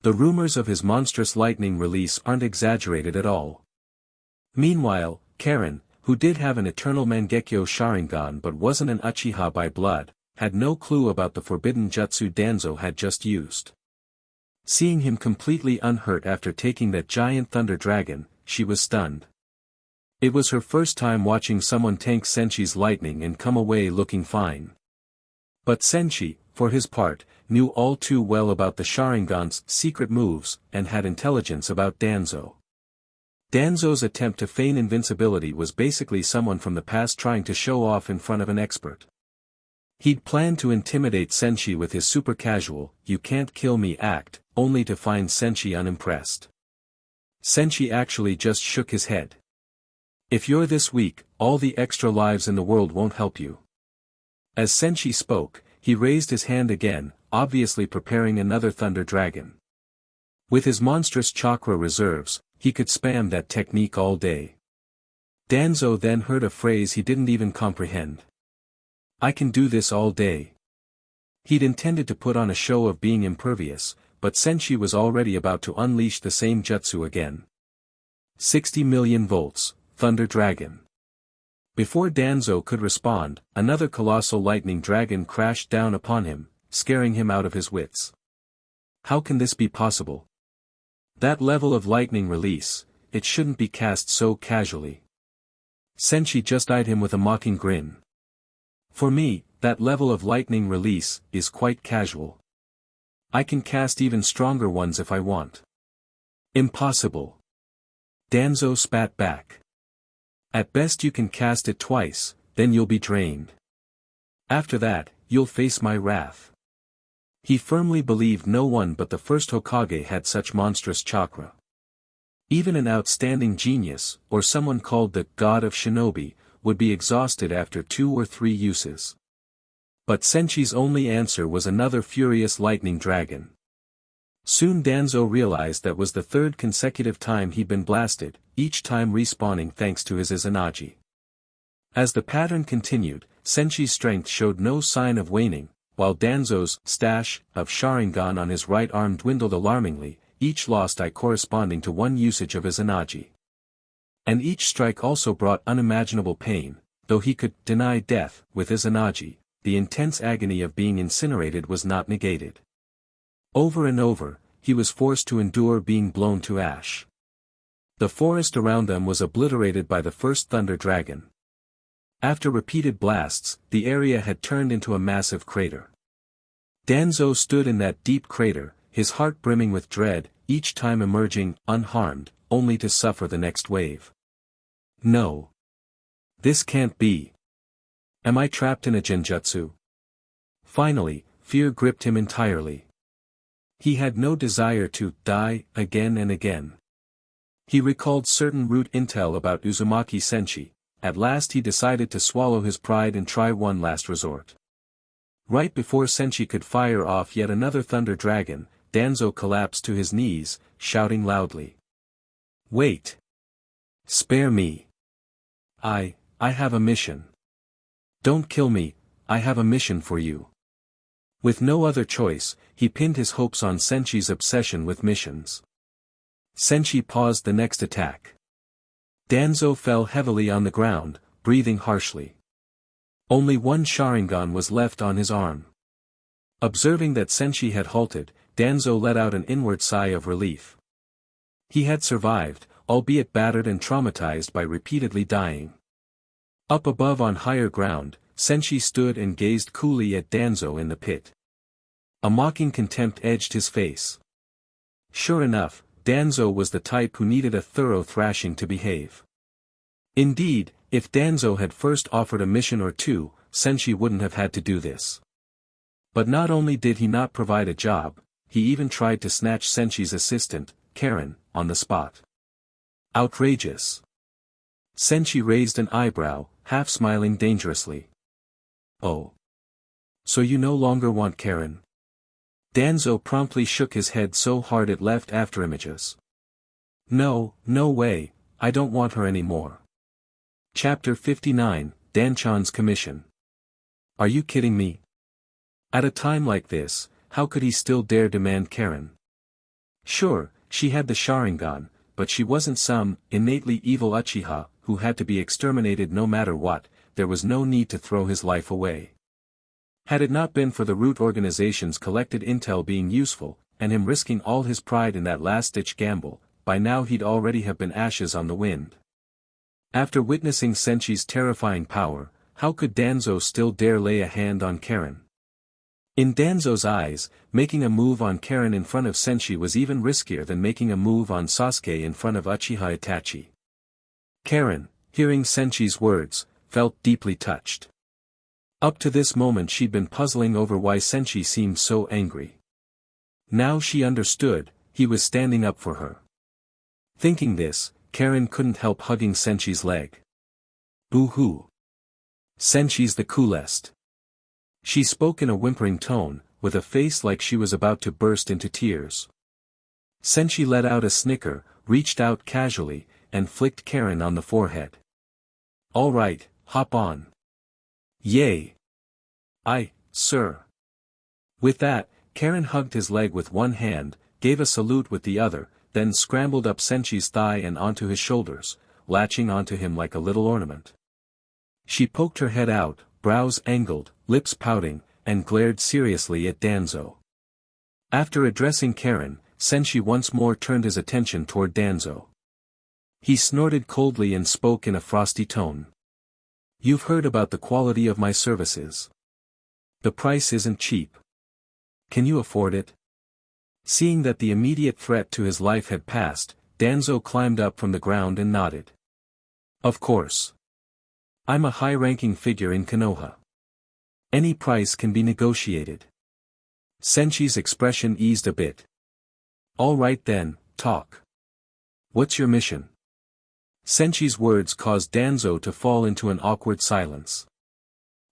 The rumors of his monstrous lightning release aren't exaggerated at all. Meanwhile, Karen, who did have an eternal Mangekyo Sharingan but wasn't an Uchiha by blood, had no clue about the forbidden jutsu Danzo had just used. Seeing him completely unhurt after taking that giant thunder dragon, she was stunned. It was her first time watching someone tank Senshi's lightning and come away looking fine. But Senshi, for his part, knew all too well about the Sharingan's secret moves and had intelligence about Danzo. Danzo's attempt to feign invincibility was basically someone from the past trying to show off in front of an expert. He'd planned to intimidate Senshi with his super casual, you can't kill me act, only to find Senshi unimpressed. Senshi actually just shook his head. If you're this weak, all the extra lives in the world won't help you. As Senshi spoke, he raised his hand again, obviously preparing another thunder dragon. With his monstrous chakra reserves, he could spam that technique all day. Danzo then heard a phrase he didn't even comprehend. I can do this all day. He'd intended to put on a show of being impervious, but Senshi was already about to unleash the same jutsu again. 60 million volts, Thunder Dragon. Before Danzo could respond, another colossal lightning dragon crashed down upon him, scaring him out of his wits. How can this be possible? That level of lightning release, it shouldn't be cast so casually. Senshi just eyed him with a mocking grin. For me, that level of lightning release is quite casual. I can cast even stronger ones if I want. Impossible. Danzo spat back. At best you can cast it twice, then you'll be drained. After that, you'll face my wrath. He firmly believed no one but the first Hokage had such monstrous chakra. Even an outstanding genius, or someone called the God of Shinobi, would be exhausted after 2 or 3 uses. But Senshi's only answer was another furious lightning dragon. Soon Danzo realized that was the third consecutive time he'd been blasted, each time respawning thanks to his Izanagi. As the pattern continued, Senshi's strength showed no sign of waning, while Danzo's stash of Sharingan on his right arm dwindled alarmingly, each lost eye corresponding to one usage of Izanagi. And each strike also brought unimaginable pain, though he could deny death with Izanagi, the intense agony of being incinerated was not negated. Over and over, he was forced to endure being blown to ash. The forest around them was obliterated by the first thunder dragon. After repeated blasts, the area had turned into a massive crater. Danzo stood in that deep crater, his heart brimming with dread, each time emerging, unharmed, only to suffer the next wave. No. This can't be. Am I trapped in a genjutsu? Finally, fear gripped him entirely. He had no desire to die again and again. He recalled certain root intel about Uzumaki Senshi. At last he decided to swallow his pride and try one last resort. Right before Senshi could fire off yet another thunder dragon, Danzo collapsed to his knees, shouting loudly. Wait! Spare me! I have a mission. Don't kill me, I have a mission for you. With no other choice, he pinned his hopes on Senshi's obsession with missions. Senshi paused the next attack. Danzo fell heavily on the ground, breathing harshly. Only one Sharingan was left on his arm. Observing that Senshi had halted, Danzo let out an inward sigh of relief. He had survived, albeit battered and traumatized by repeatedly dying. Up above on higher ground, Senshi stood and gazed coolly at Danzo in the pit. A mocking contempt edged his face. Sure enough, Danzo was the type who needed a thorough thrashing to behave. Indeed, if Danzo had first offered a mission or two, Senshi wouldn't have had to do this. But not only did he not provide a job, he even tried to snatch Senshi's assistant, Karen, on the spot. Outrageous. Senshi raised an eyebrow, half smiling dangerously. Oh. So you no longer want Karen? Danzo promptly shook his head so hard it left afterimages. No, no way, I don't want her anymore. Chapter 59, Danchan's Commission. Are you kidding me? At a time like this, how could he still dare demand Karen? Sure, she had the Sharingan, but she wasn't some innately evil Uchiha who had to be exterminated no matter what. There was no need to throw his life away. Had it not been for the root organization's collected intel being useful, and him risking all his pride in that last-ditch gamble, by now he'd already have been ashes on the wind. After witnessing Senshi's terrifying power, how could Danzo still dare lay a hand on Karen? In Danzo's eyes, making a move on Karen in front of Senshi was even riskier than making a move on Sasuke in front of Uchiha Itachi. Karen, hearing Senshi's words, felt deeply touched. Up to this moment she'd been puzzling over why Senshi seemed so angry. Now she understood, he was standing up for her. Thinking this, Karen couldn't help hugging Senshi's leg. Boo-hoo. Senshi's the coolest. She spoke in a whimpering tone, with a face like she was about to burst into tears. Senshi let out a snicker, reached out casually, and flicked Karen on the forehead. All right, hop on. Yay. Sir. With that, Karen hugged his leg with one hand, gave a salute with the other, then scrambled up Senshi's thigh and onto his shoulders, latching onto him like a little ornament. She poked her head out, brows angled, lips pouting, and glared seriously at Danzo. After addressing Karen, Senshi once more turned his attention toward Danzo. He snorted coldly and spoke in a frosty tone. You've heard about the quality of my services. The price isn't cheap. Can you afford it? Seeing that the immediate threat to his life had passed, Danzo climbed up from the ground and nodded. Of course. I'm a high-ranking figure in Konoha. Any price can be negotiated. Senshi's expression eased a bit. All right then, talk. What's your mission? Senshi's words caused Danzo to fall into an awkward silence.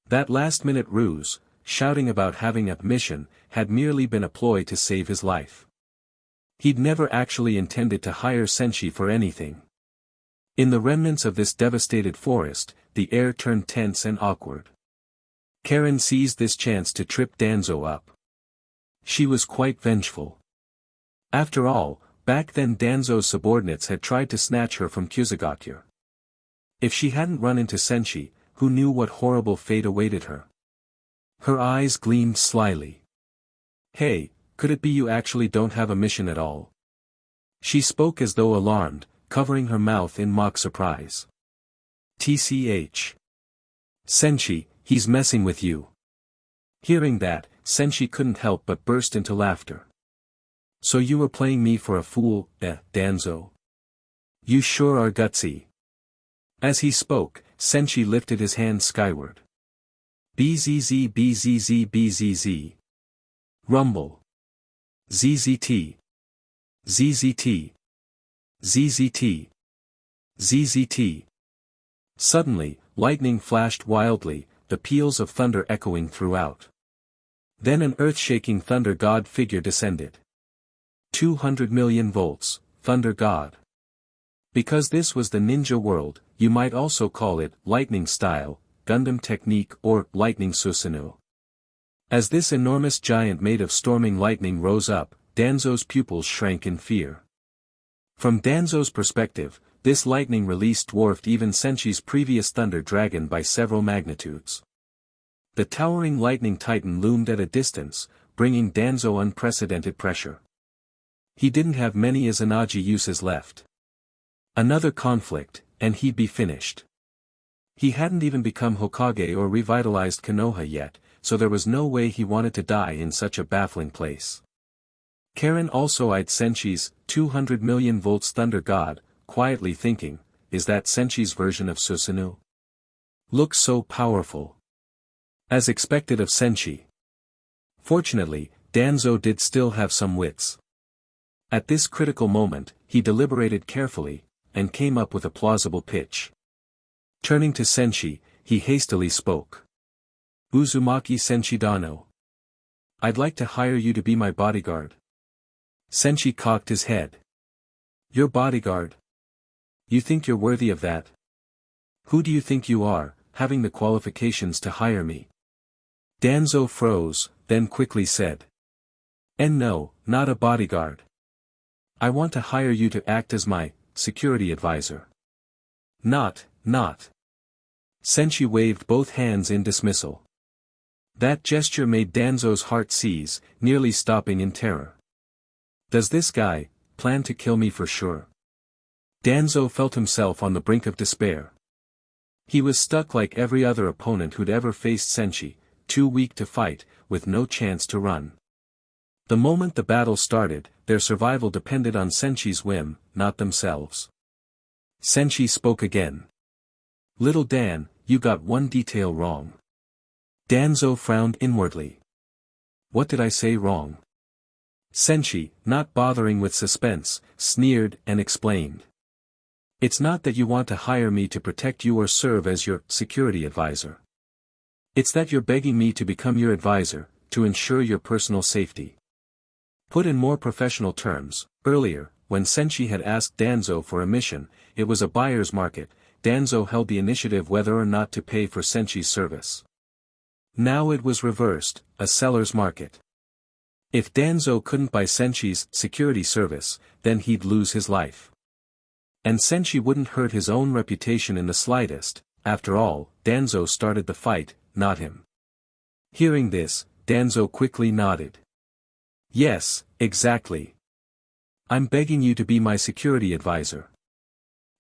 That last-minute ruse, shouting about having a mission, had merely been a ploy to save his life. He'd never actually intended to hire Senshi for anything. In the remnants of this devastated forest, the air turned tense and awkward. Karen seized this chance to trip Danzo up. She was quite vengeful. After all, back then Danzo's subordinates had tried to snatch her from Kusagakure. If she hadn't run into Senshi, who knew what horrible fate awaited her? Her eyes gleamed slyly. "Hey, could it be you actually don't have a mission at all?" She spoke as though alarmed, covering her mouth in mock surprise. "Tch. Senshi, he's messing with you." Hearing that, Senshi couldn't help but burst into laughter. "So you were playing me for a fool, Danzo? You sure are gutsy." As he spoke, Senshi lifted his hand skyward. "Bzz bzz bzz. Rumble. ZZT. ZZT. ZZT. ZZT." Suddenly, lightning flashed wildly, the peals of thunder echoing throughout. Then an earth-shaking thunder god figure descended. 200 million volts, thunder god. Because this was the ninja world, you might also call it lightning style, Gundam technique or lightning Susanoo. As this enormous giant made of storming lightning rose up, Danzo's pupils shrank in fear. From Danzo's perspective, this lightning release dwarfed even Senshi's previous thunder dragon by several magnitudes. The towering lightning titan loomed at a distance, bringing Danzo unprecedented pressure. He didn't have many Izanagi uses left. Another conflict, and he'd be finished. He hadn't even become Hokage or revitalized Konoha yet, so there was no way he wanted to die in such a baffling place. Karen also eyed Senshi's 200 million volts thunder god, quietly thinking, is that Senshi's version of Susanoo? Looks so powerful. As expected of Senshi. Fortunately, Danzo did still have some wits. At this critical moment, he deliberated carefully, and came up with a plausible pitch. Turning to Senshi, he hastily spoke. "Uzumaki Senshidano. I'd like to hire you to be my bodyguard." Senshi cocked his head. "Your bodyguard? You think you're worthy of that? Who do you think you are, having the qualifications to hire me?" Danzo froze, then quickly said. "And no, not a bodyguard. I want to hire you to act as my security advisor." Not. Senshi waved both hands in dismissal. That gesture made Danzo's heart seize, nearly stopping in terror. Does this guy plan to kill me for sure? Danzo felt himself on the brink of despair. He was stuck like every other opponent who'd ever faced Senshi, too weak to fight, with no chance to run. The moment the battle started, their survival depended on Senshi's whim, not themselves. Senshi spoke again. "Little Dan, you got one detail wrong." Danzo frowned inwardly. "What did I say wrong?" Senshi, not bothering with suspense, sneered and explained. "It's not that you want to hire me to protect you or serve as your security advisor. It's that you're begging me to become your advisor, to ensure your personal safety." Put in more professional terms, earlier, when Senshi had asked Danzo for a mission, it was a buyer's market. Danzo held the initiative whether or not to pay for Senshi's service. Now it was reversed, a seller's market. If Danzo couldn't buy Senshi's security service, then he'd lose his life. And Senshi wouldn't hurt his own reputation in the slightest. After all, Danzo started the fight, not him. Hearing this, Danzo quickly nodded. "Yes, exactly. I'm begging you to be my security advisor."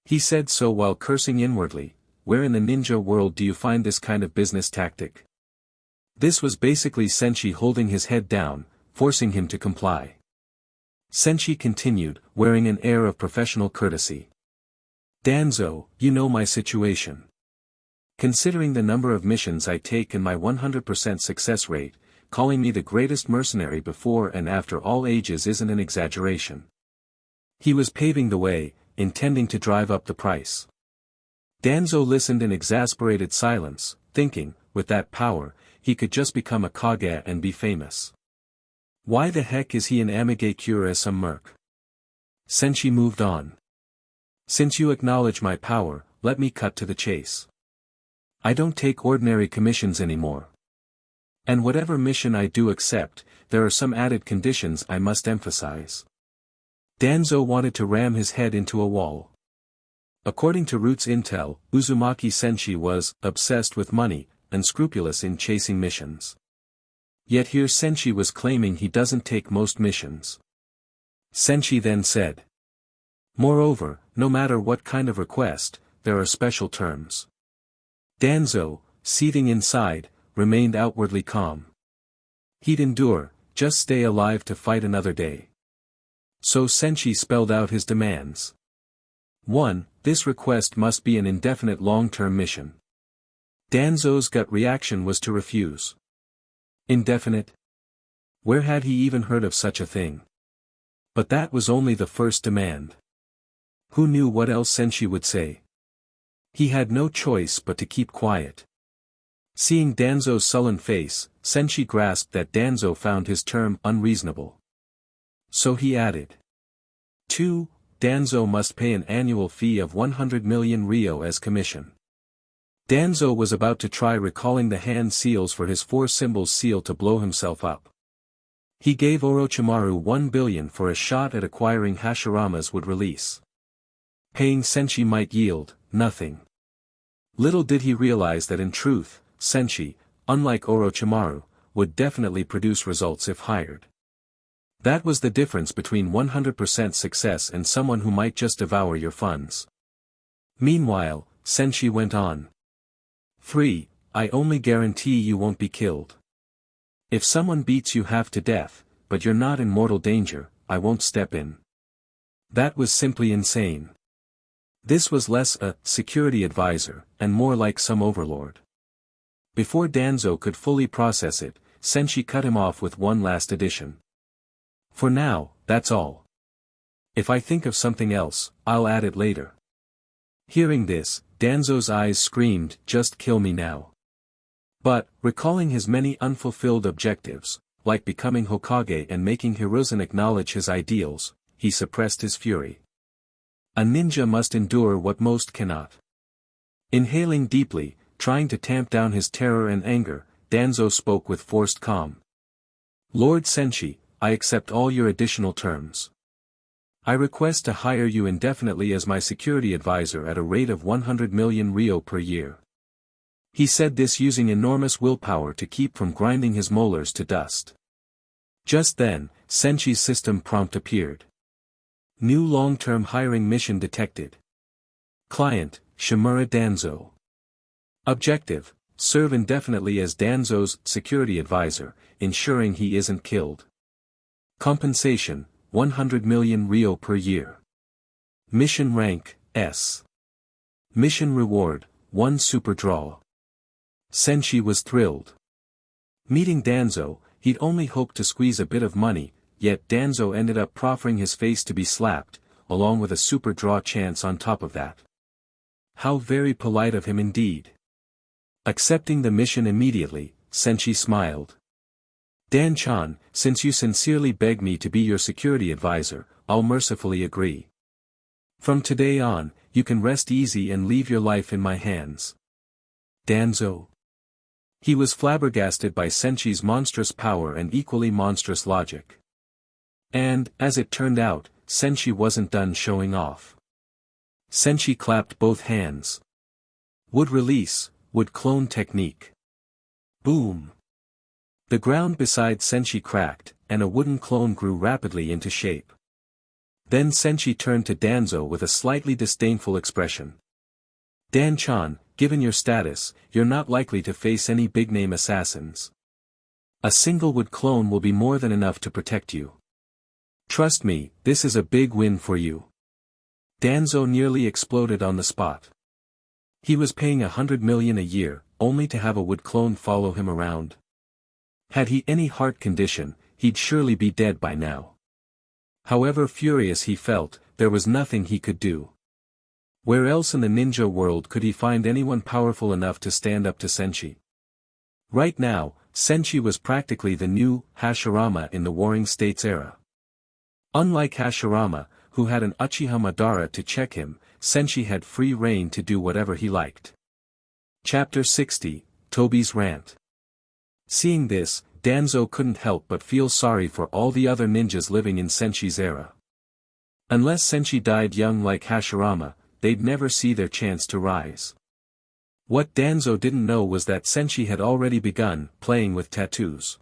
He said so while cursing inwardly. Where in the ninja world do you find this kind of business tactic? This was basically Senshi holding his head down, forcing him to comply. Senshi continued, wearing an air of professional courtesy. "Danzo, you know my situation. Considering the number of missions I take and my 100% success rate, calling me the greatest mercenary before and after all ages isn't an exaggeration." He was paving the way, intending to drive up the price. Danzo listened in exasperated silence, thinking, with that power, he could just become a Kage and be famous. Why the heck is he an Amigakure as some merc? Senshi moved on. Since you acknowledge my power, let me cut to the chase. I don't take ordinary commissions anymore. And whatever mission I do accept, there are some added conditions I must emphasize. Danzo wanted to ram his head into a wall. According to Root's intel, Uzumaki Senshi was obsessed with money, and scrupulous in chasing missions. Yet here Senshi was claiming he doesn't take most missions. Senshi then said. Moreover, no matter what kind of request, there are special terms. Danzo, seething inside, remained outwardly calm. He'd endure, just stay alive to fight another day. So Senshi spelled out his demands. 1. This request must be an indefinite long-term mission. Danzo's gut reaction was to refuse. Indefinite? Where had he even heard of such a thing? But that was only the first demand. Who knew what else Senshi would say? He had no choice but to keep quiet. Seeing Danzo's sullen face, Senshi grasped that Danzo found his term unreasonable. So he added. 2. Danzo must pay an annual fee of 100 million ryo as commission. Danzo was about to try recalling the hand seals for his 4 symbols seal to blow himself up. He gave Orochimaru 1 billion for a shot at acquiring Hashirama's would release. Paying Senshi might yield nothing. Little did he realize that in truth, Senshi, unlike Orochimaru, would definitely produce results if hired. That was the difference between 100% success and someone who might just devour your funds. Meanwhile, Senshi went on. 3. I only guarantee you won't be killed. If someone beats you half to death, but you're not in mortal danger, I won't step in. That was simply insane. This was less a security advisor, and more like some overlord. Before Danzo could fully process it, Senshi cut him off with one last addition. For now, that's all. If I think of something else, I'll add it later. Hearing this, Danzo's eyes screamed, just kill me now. But, recalling his many unfulfilled objectives, like becoming Hokage and making Hiruzen acknowledge his ideals, he suppressed his fury. A ninja must endure what most cannot. Inhaling deeply, trying to tamp down his terror and anger, Danzo spoke with forced calm. Lord Senshi, I accept all your additional terms. I request to hire you indefinitely as my security advisor at a rate of 100 million ryo per year. He said this using enormous willpower to keep from grinding his molars to dust. Just then, Senshi's system prompt appeared. New long-term hiring mission detected. Client, Shimura Danzo. Objective, serve indefinitely as Danzo's security advisor, ensuring he isn't killed. Compensation, 100 million ryo per year. Mission rank, S. Mission reward, 1 super draw. Senshi was thrilled. Meeting Danzo, he'd only hoped to squeeze a bit of money, yet Danzo ended up proffering his face to be slapped, along with a super draw chance on top of that. How very polite of him indeed. Accepting the mission immediately, Senshi smiled. Dan-chan, since you sincerely beg me to be your security advisor, I'll mercifully agree. From today on, you can rest easy and leave your life in my hands. Danzo. He was flabbergasted by Senshi's monstrous power and equally monstrous logic. And, as it turned out, Senshi wasn't done showing off. Senshi clapped both hands. Would release, would clone technique. Boom. The ground beside Senshi cracked, and a wooden clone grew rapidly into shape. Then Senshi turned to Danzo with a slightly disdainful expression. Dan-chan, given your status, you're not likely to face any big-name assassins. A single wood clone will be more than enough to protect you. Trust me, this is a big win for you. Danzo nearly exploded on the spot. He was paying 100 million a year, only to have a wood clone follow him around. Had he any heart condition, he'd surely be dead by now. However furious he felt, there was nothing he could do. Where else in the ninja world could he find anyone powerful enough to stand up to Senshi? Right now, Senshi was practically the new Hashirama in the Warring States era. Unlike Hashirama, who had an Uchiha Madara to check him, Senshi had free rein to do whatever he liked. Chapter 60, Tobi's Rant. Seeing this, Danzo couldn't help but feel sorry for all the other ninjas living in Senshi's era. Unless Senshi died young like Hashirama, they'd never see their chance to rise. What Danzo didn't know was that Senshi had already begun playing with tattoos.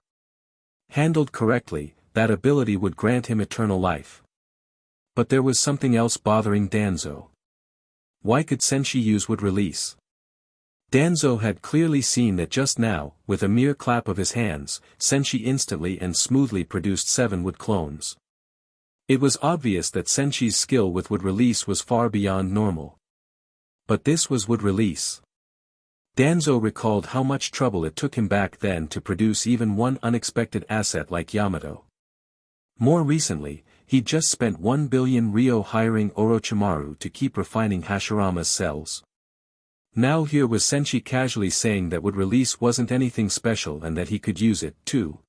Handled correctly, that ability would grant him eternal life. But there was something else bothering Danzo. Why could Senshi use wood release? Danzo had clearly seen that just now, with a mere clap of his hands, Senshi instantly and smoothly produced 7 wood clones. It was obvious that Senshi's skill with wood release was far beyond normal. But this was wood release. Danzo recalled how much trouble it took him back then to produce even one unexpected asset like Yamato. More recently, he'd just spent 1 billion ryo hiring Orochimaru to keep refining Hashirama's cells. Now here was Senshi casually saying that wood release wasn't anything special and that he could use it, too.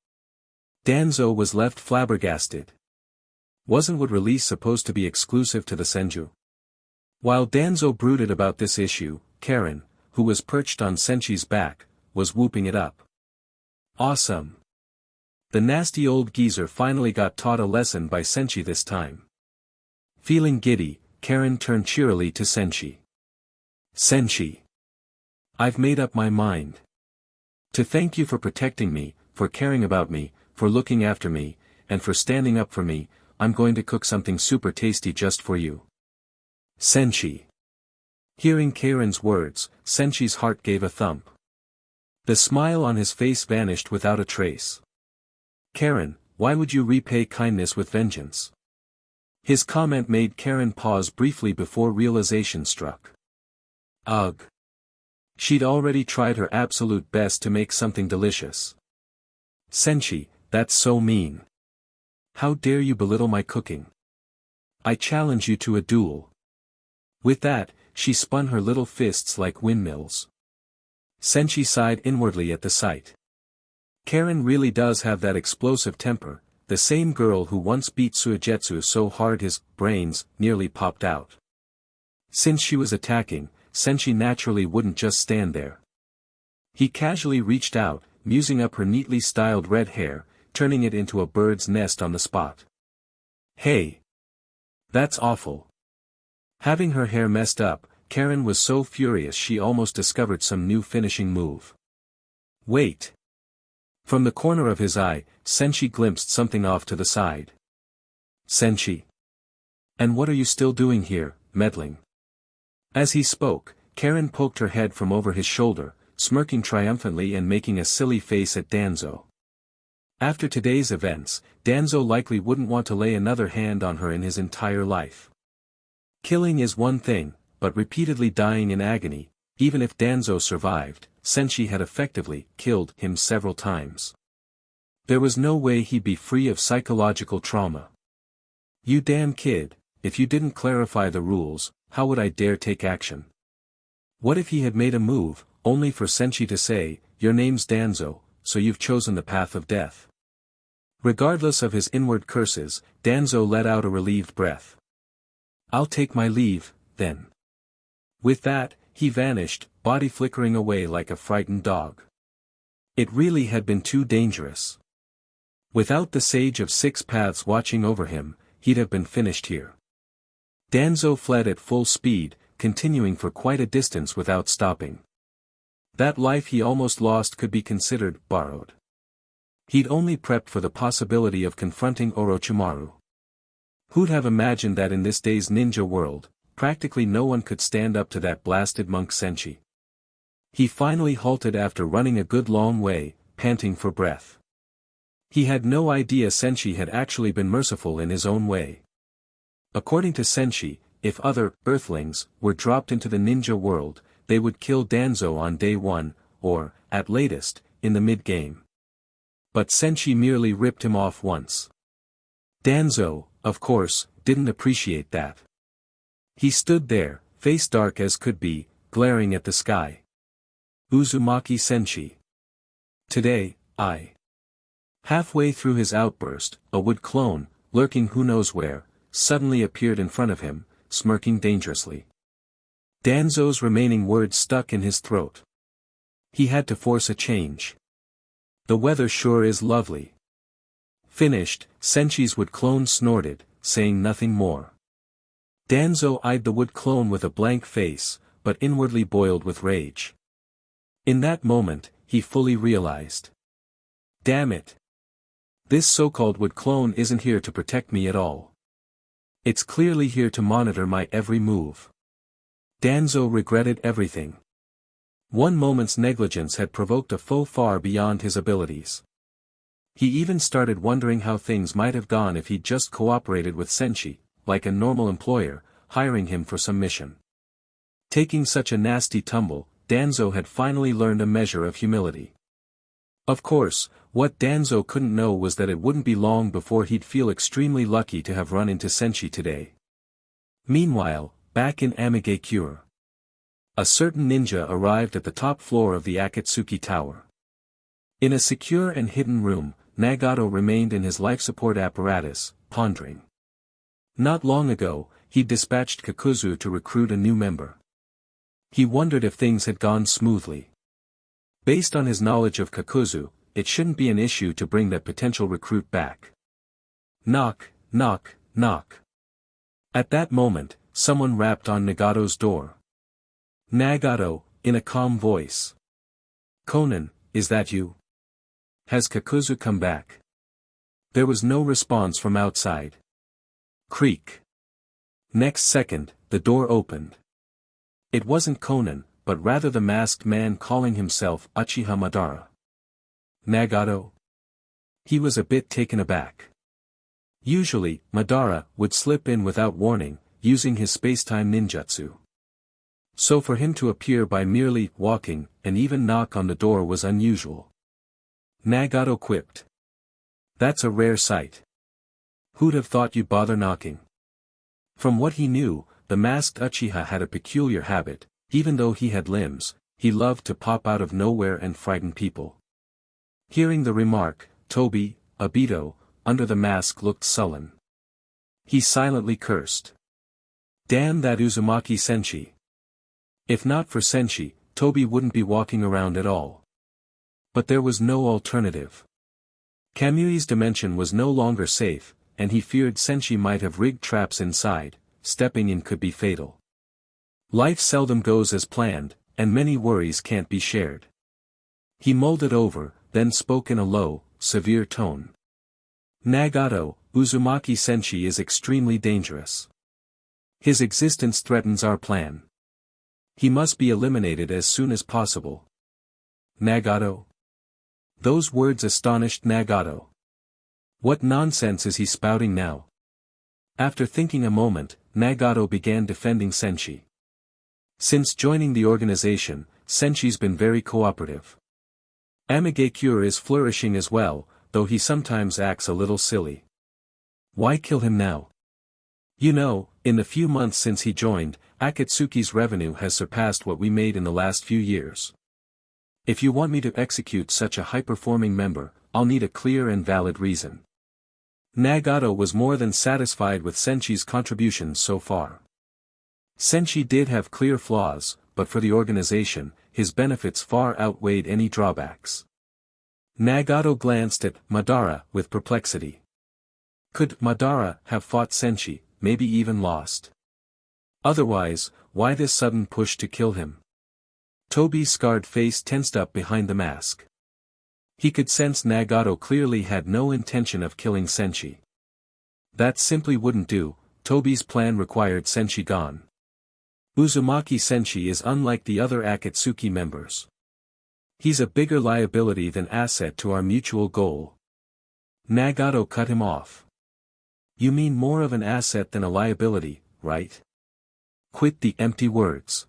Danzo was left flabbergasted. Wasn't wood release supposed to be exclusive to the Senju? While Danzo brooded about this issue, Karen, who was perched on Senshi's back, was whooping it up. Awesome! The nasty old geezer finally got taught a lesson by Senshi this time. Feeling giddy, Karen turned cheerily to Senshi. Senshi. I've made up my mind. To thank you for protecting me, for caring about me, for looking after me, and for standing up for me, I'm going to cook something super tasty just for you. Senshi. Hearing Karen's words, Senshi's heart gave a thump. The smile on his face vanished without a trace. Karen, why would you repay kindness with vengeance? His comment made Karen pause briefly before realization struck. Ugh. She'd already tried her absolute best to make something delicious. Senshi, that's so mean. How dare you belittle my cooking? I challenge you to a duel. With that, she spun her little fists like windmills. Senshi sighed inwardly at the sight. Karen really does have that explosive temper, the same girl who once beat Suigetsu so hard his brains nearly popped out. Since she was attacking, Senshi naturally wouldn't just stand there. He casually reached out, musing up her neatly styled red hair, turning it into a bird's nest on the spot. Hey! That's awful. Having her hair messed up, Karen was so furious she almost discovered some new finishing move. Wait! From the corner of his eye, Senshi glimpsed something off to the side. Senshi! And what are you still doing here, meddling? As he spoke, Karen poked her head from over his shoulder, smirking triumphantly and making a silly face at Danzo. After today's events, Danzo likely wouldn't want to lay another hand on her in his entire life. Killing is one thing, but repeatedly dying in agony, even if Danzo survived, Senshi had effectively killed him several times. There was no way he'd be free of psychological trauma. You damn kid, if you didn't clarify the rules, how would I dare take action? What if he had made a move, only for Senshi to say, your name's Danzo, so you've chosen the path of death? Regardless of his inward curses, Danzo let out a relieved breath. I'll take my leave, then. With that, he vanished, body flickering away like a frightened dog. It really had been too dangerous. Without the Sage of Six Paths watching over him, he'd have been finished here. Danzo fled at full speed, continuing for quite a distance without stopping. That life he almost lost could be considered borrowed. He'd only prepped for the possibility of confronting Orochimaru. Who'd have imagined that in this day's ninja world, practically no one could stand up to that blasted monk Senshi. He finally halted after running a good long way, panting for breath. He had no idea Senshi had actually been merciful in his own way. According to Senshi, if other Earthlings were dropped into the ninja world, they would kill Danzo on day 1, or, at latest, in the mid-game. But Senshi merely ripped him off once. Danzo, of course, didn't appreciate that. He stood there, face dark as could be, glaring at the sky. Uzumaki Senshi. Today, I. Halfway through his outburst, a wood clone, lurking who knows where, suddenly appeared in front of him, smirking dangerously. Danzo's remaining words stuck in his throat. He had to force a change. "The weather sure is lovely." Finished, Senchi's wood clone snorted, saying nothing more. Danzo eyed the wood clone with a blank face, but inwardly boiled with rage. In that moment, he fully realized. Damn it! This so-called wood clone isn't here to protect me at all. It's clearly here to monitor my every move. Danzo regretted everything. One moment's negligence had provoked a foe far beyond his abilities. He even started wondering how things might have gone if he'd just cooperated with Senshi, like a normal employer, hiring him for some mission. Taking such a nasty tumble, Danzo had finally learned a measure of humility. Of course, what Danzo couldn't know was that it wouldn't be long before he'd feel extremely lucky to have run into Senshi today. Meanwhile, back in Amigakure, a certain ninja arrived at the top floor of the Akatsuki Tower. In a secure and hidden room, Nagato remained in his life support apparatus, pondering. Not long ago, he'd dispatched Kakuzu to recruit a new member. He wondered if things had gone smoothly. Based on his knowledge of Kakuzu, it shouldn't be an issue to bring that potential recruit back. Knock, knock, knock. At that moment, someone rapped on Nagato's door. Nagato, in a calm voice. "Conan, is that you? Has Kakuzu come back?" There was no response from outside. Creak. Next second, the door opened. It wasn't Conan, but rather the masked man calling himself Uchiha Madara. Nagato? He was a bit taken aback. Usually, Madara would slip in without warning, using his space-time ninjutsu. So for him to appear by merely walking, and even knock on the door was unusual. Nagato quipped. "That's a rare sight. Who'd have thought you'd bother knocking?" From what he knew, the masked Uchiha had a peculiar habit. Even though he had limbs, he loved to pop out of nowhere and frighten people. Hearing the remark, Tobi, Obito, under the mask looked sullen. He silently cursed. Damn that Uzumaki Senshi. If not for Senshi, Tobi wouldn't be walking around at all. But there was no alternative. Kamui's dimension was no longer safe, and he feared Senshi might have rigged traps inside. Stepping in could be fatal. Life seldom goes as planned, and many worries can't be shared. He mulled it over, then spoke in a low, severe tone. Nagato, Uzumaki Senshi is extremely dangerous. His existence threatens our plan. He must be eliminated as soon as possible. Nagato? Those words astonished Nagato. What nonsense is he spouting now? After thinking a moment, Nagato began defending Senshi. Since joining the organization, Senshi's been very cooperative. Amigakure is flourishing as well, though he sometimes acts a little silly. Why kill him now? You know, in the few months since he joined, Akatsuki's revenue has surpassed what we made in the last few years. If you want me to execute such a high-performing member, I'll need a clear and valid reason. Nagato was more than satisfied with Senshi's contributions so far. Senshi did have clear flaws, but for the organization, his benefits far outweighed any drawbacks. Nagato glanced at Madara with perplexity. Could Madara have fought Senshi, maybe even lost? Otherwise, why this sudden push to kill him? Tobi's scarred face tensed up behind the mask. He could sense Nagato clearly had no intention of killing Senshi. That simply wouldn't do. Tobi's plan required Senshi gone. Uzumaki Senshi is unlike the other Akatsuki members. He's a bigger liability than asset to our mutual goal. Nagato cut him off. You mean more of an asset than a liability, right? Quit the empty words.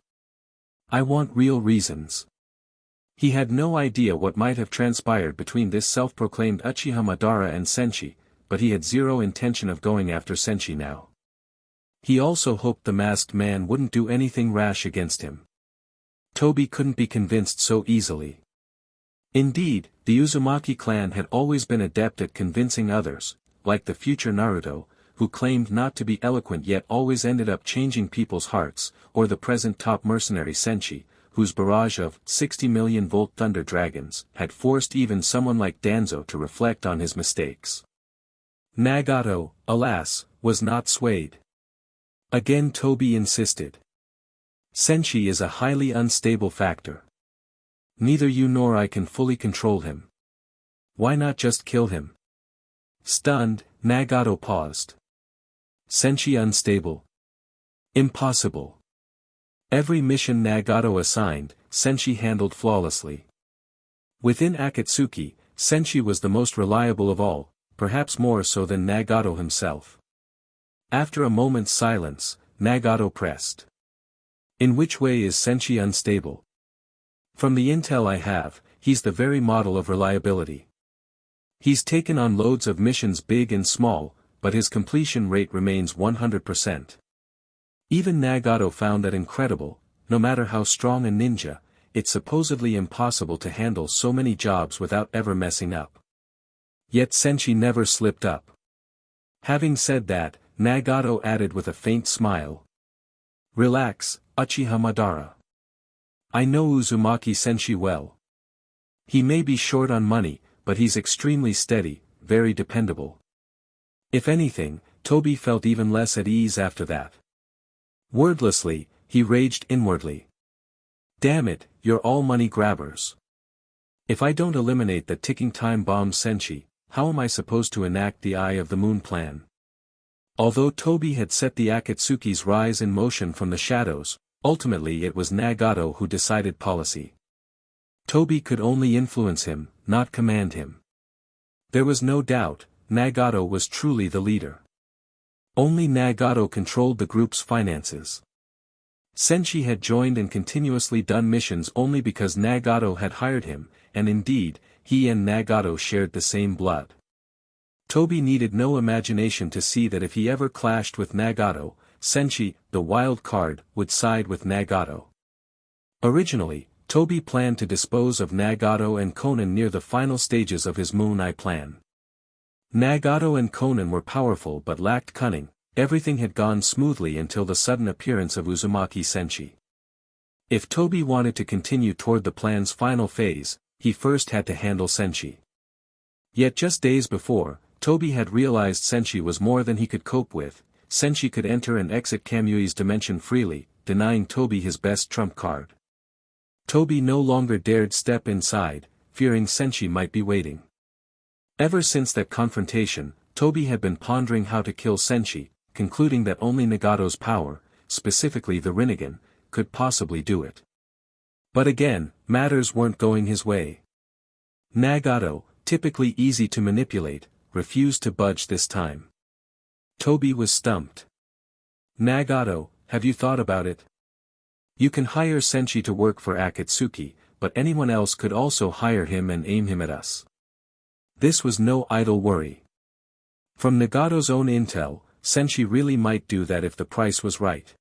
I want real reasons. He had no idea what might have transpired between this self-proclaimed Uchiha Madara and Senshi, but he had zero intention of going after Senshi now. He also hoped the masked man wouldn't do anything rash against him. Tobi couldn't be convinced so easily. Indeed, the Uzumaki clan had always been adept at convincing others, like the future Naruto, who claimed not to be eloquent yet always ended up changing people's hearts, or the present top mercenary Senshi, whose barrage of 60 million volt thunder dragons had forced even someone like Danzo to reflect on his mistakes. Nagato, alas, was not swayed. Again Toby insisted. Senshi is a highly unstable factor. Neither you nor I can fully control him. Why not just kill him? Stunned, Nagato paused. Senshi unstable. Impossible. Every mission Nagato assigned, Senshi handled flawlessly. Within Akatsuki, Senshi was the most reliable of all, perhaps more so than Nagato himself. After a moment's silence, Nagato pressed. In which way is Senshi unstable? From the intel I have, he's the very model of reliability. He's taken on loads of missions big and small, but his completion rate remains 100%. Even Nagato found that incredible. No matter how strong a ninja, it's supposedly impossible to handle so many jobs without ever messing up. Yet Senshi never slipped up. Having said that, Nagato added with a faint smile. Relax, Uchiha Madara. I know Uzumaki Senshi well. He may be short on money, but he's extremely steady, very dependable. If anything, Toby felt even less at ease after that. Wordlessly, he raged inwardly. Damn it, you're all money grabbers. If I don't eliminate the ticking time bomb Senshi, how am I supposed to enact the Eye of the Moon plan? Although Toby had set the Akatsuki's rise in motion from the shadows, ultimately it was Nagato who decided policy. Toby could only influence him, not command him. There was no doubt, Nagato was truly the leader. Only Nagato controlled the group's finances. Senshi had joined and continuously done missions only because Nagato had hired him, and indeed, he and Nagato shared the same blood. Toby needed no imagination to see that if he ever clashed with Nagato, Senshi, the wild card, would side with Nagato. Originally, Toby planned to dispose of Nagato and Konan near the final stages of his Moon Eye plan. Nagato and Konan were powerful but lacked cunning. Everything had gone smoothly until the sudden appearance of Uzumaki Senshi. If Toby wanted to continue toward the plan's final phase, he first had to handle Senshi. Yet just days before, Toby had realized Senshi was more than he could cope with. Senshi could enter and exit Kamui's dimension freely, denying Toby his best trump card. Toby no longer dared step inside, fearing Senshi might be waiting. Ever since that confrontation, Toby had been pondering how to kill Senshi, concluding that only Nagato's power, specifically the Rinnegan, could possibly do it. But again, matters weren't going his way. Nagato, typically easy to manipulate, refused to budge this time. Toby was stumped. Nagato, have you thought about it? You can hire Senshi to work for Akatsuki, but anyone else could also hire him and aim him at us. This was no idle worry. From Nagato's own intel, Senshi really might do that if the price was right.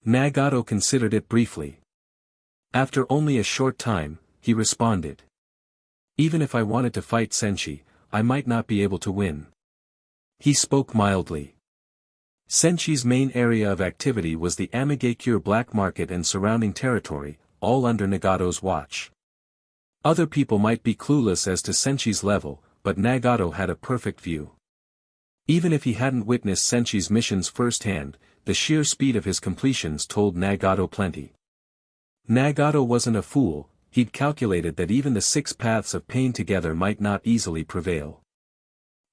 Nagato considered it briefly. After only a short time, he responded. Even if I wanted to fight Senshi, I might not be able to win. He spoke mildly. Senshi's main area of activity was the Amigakure black market and surrounding territory, all under Nagato's watch. Other people might be clueless as to Senshi's level, but Nagato had a perfect view. Even if he hadn't witnessed Senshi's missions firsthand, the sheer speed of his completions told Nagato plenty. Nagato wasn't a fool. He'd calculated that even the 6 paths of pain together might not easily prevail.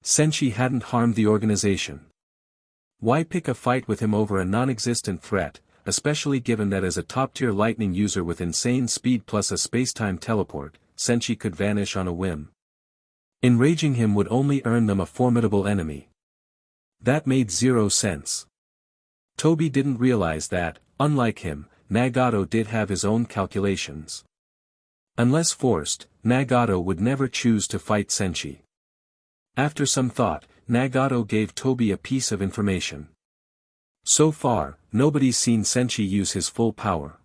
Senshi hadn't harmed the organization. Why pick a fight with him over a non-existent threat, especially given that as a top-tier lightning user with insane speed plus a space-time teleport, Senshi could vanish on a whim. Enraging him would only earn them a formidable enemy. That made zero sense. Toby didn't realize that, unlike him, Nagato did have his own calculations. Unless forced, Nagato would never choose to fight Senshi. After some thought, Nagato gave Toby a piece of information. So far, nobody's seen Senshi use his full power.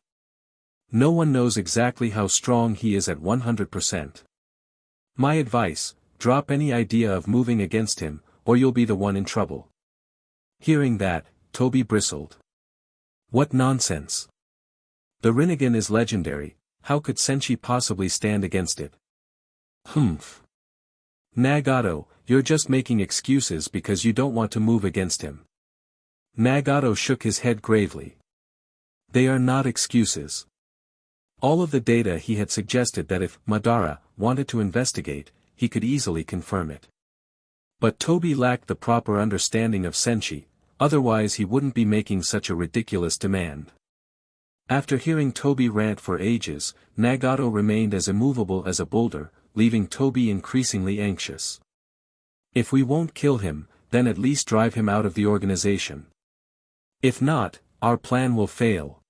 No one knows exactly how strong he is at 100%. My advice, drop any idea of moving against him, or you'll be the one in trouble. Hearing that, Toby bristled. What nonsense! The Rinnegan is legendary, how could Senshi possibly stand against it? Humph. Nagato, you're just making excuses because you don't want to move against him. Nagato shook his head gravely. They are not excuses. All of the data he had suggested that if Madara wanted to investigate, he could easily confirm it. But Toby lacked the proper understanding of Senshi, otherwise he wouldn't be making such a ridiculous demand. After hearing Toby rant for ages, Nagato remained as immovable as a boulder, leaving Toby increasingly anxious. If we won't kill him, then at least drive him out of the organization. If not, our plan will fail.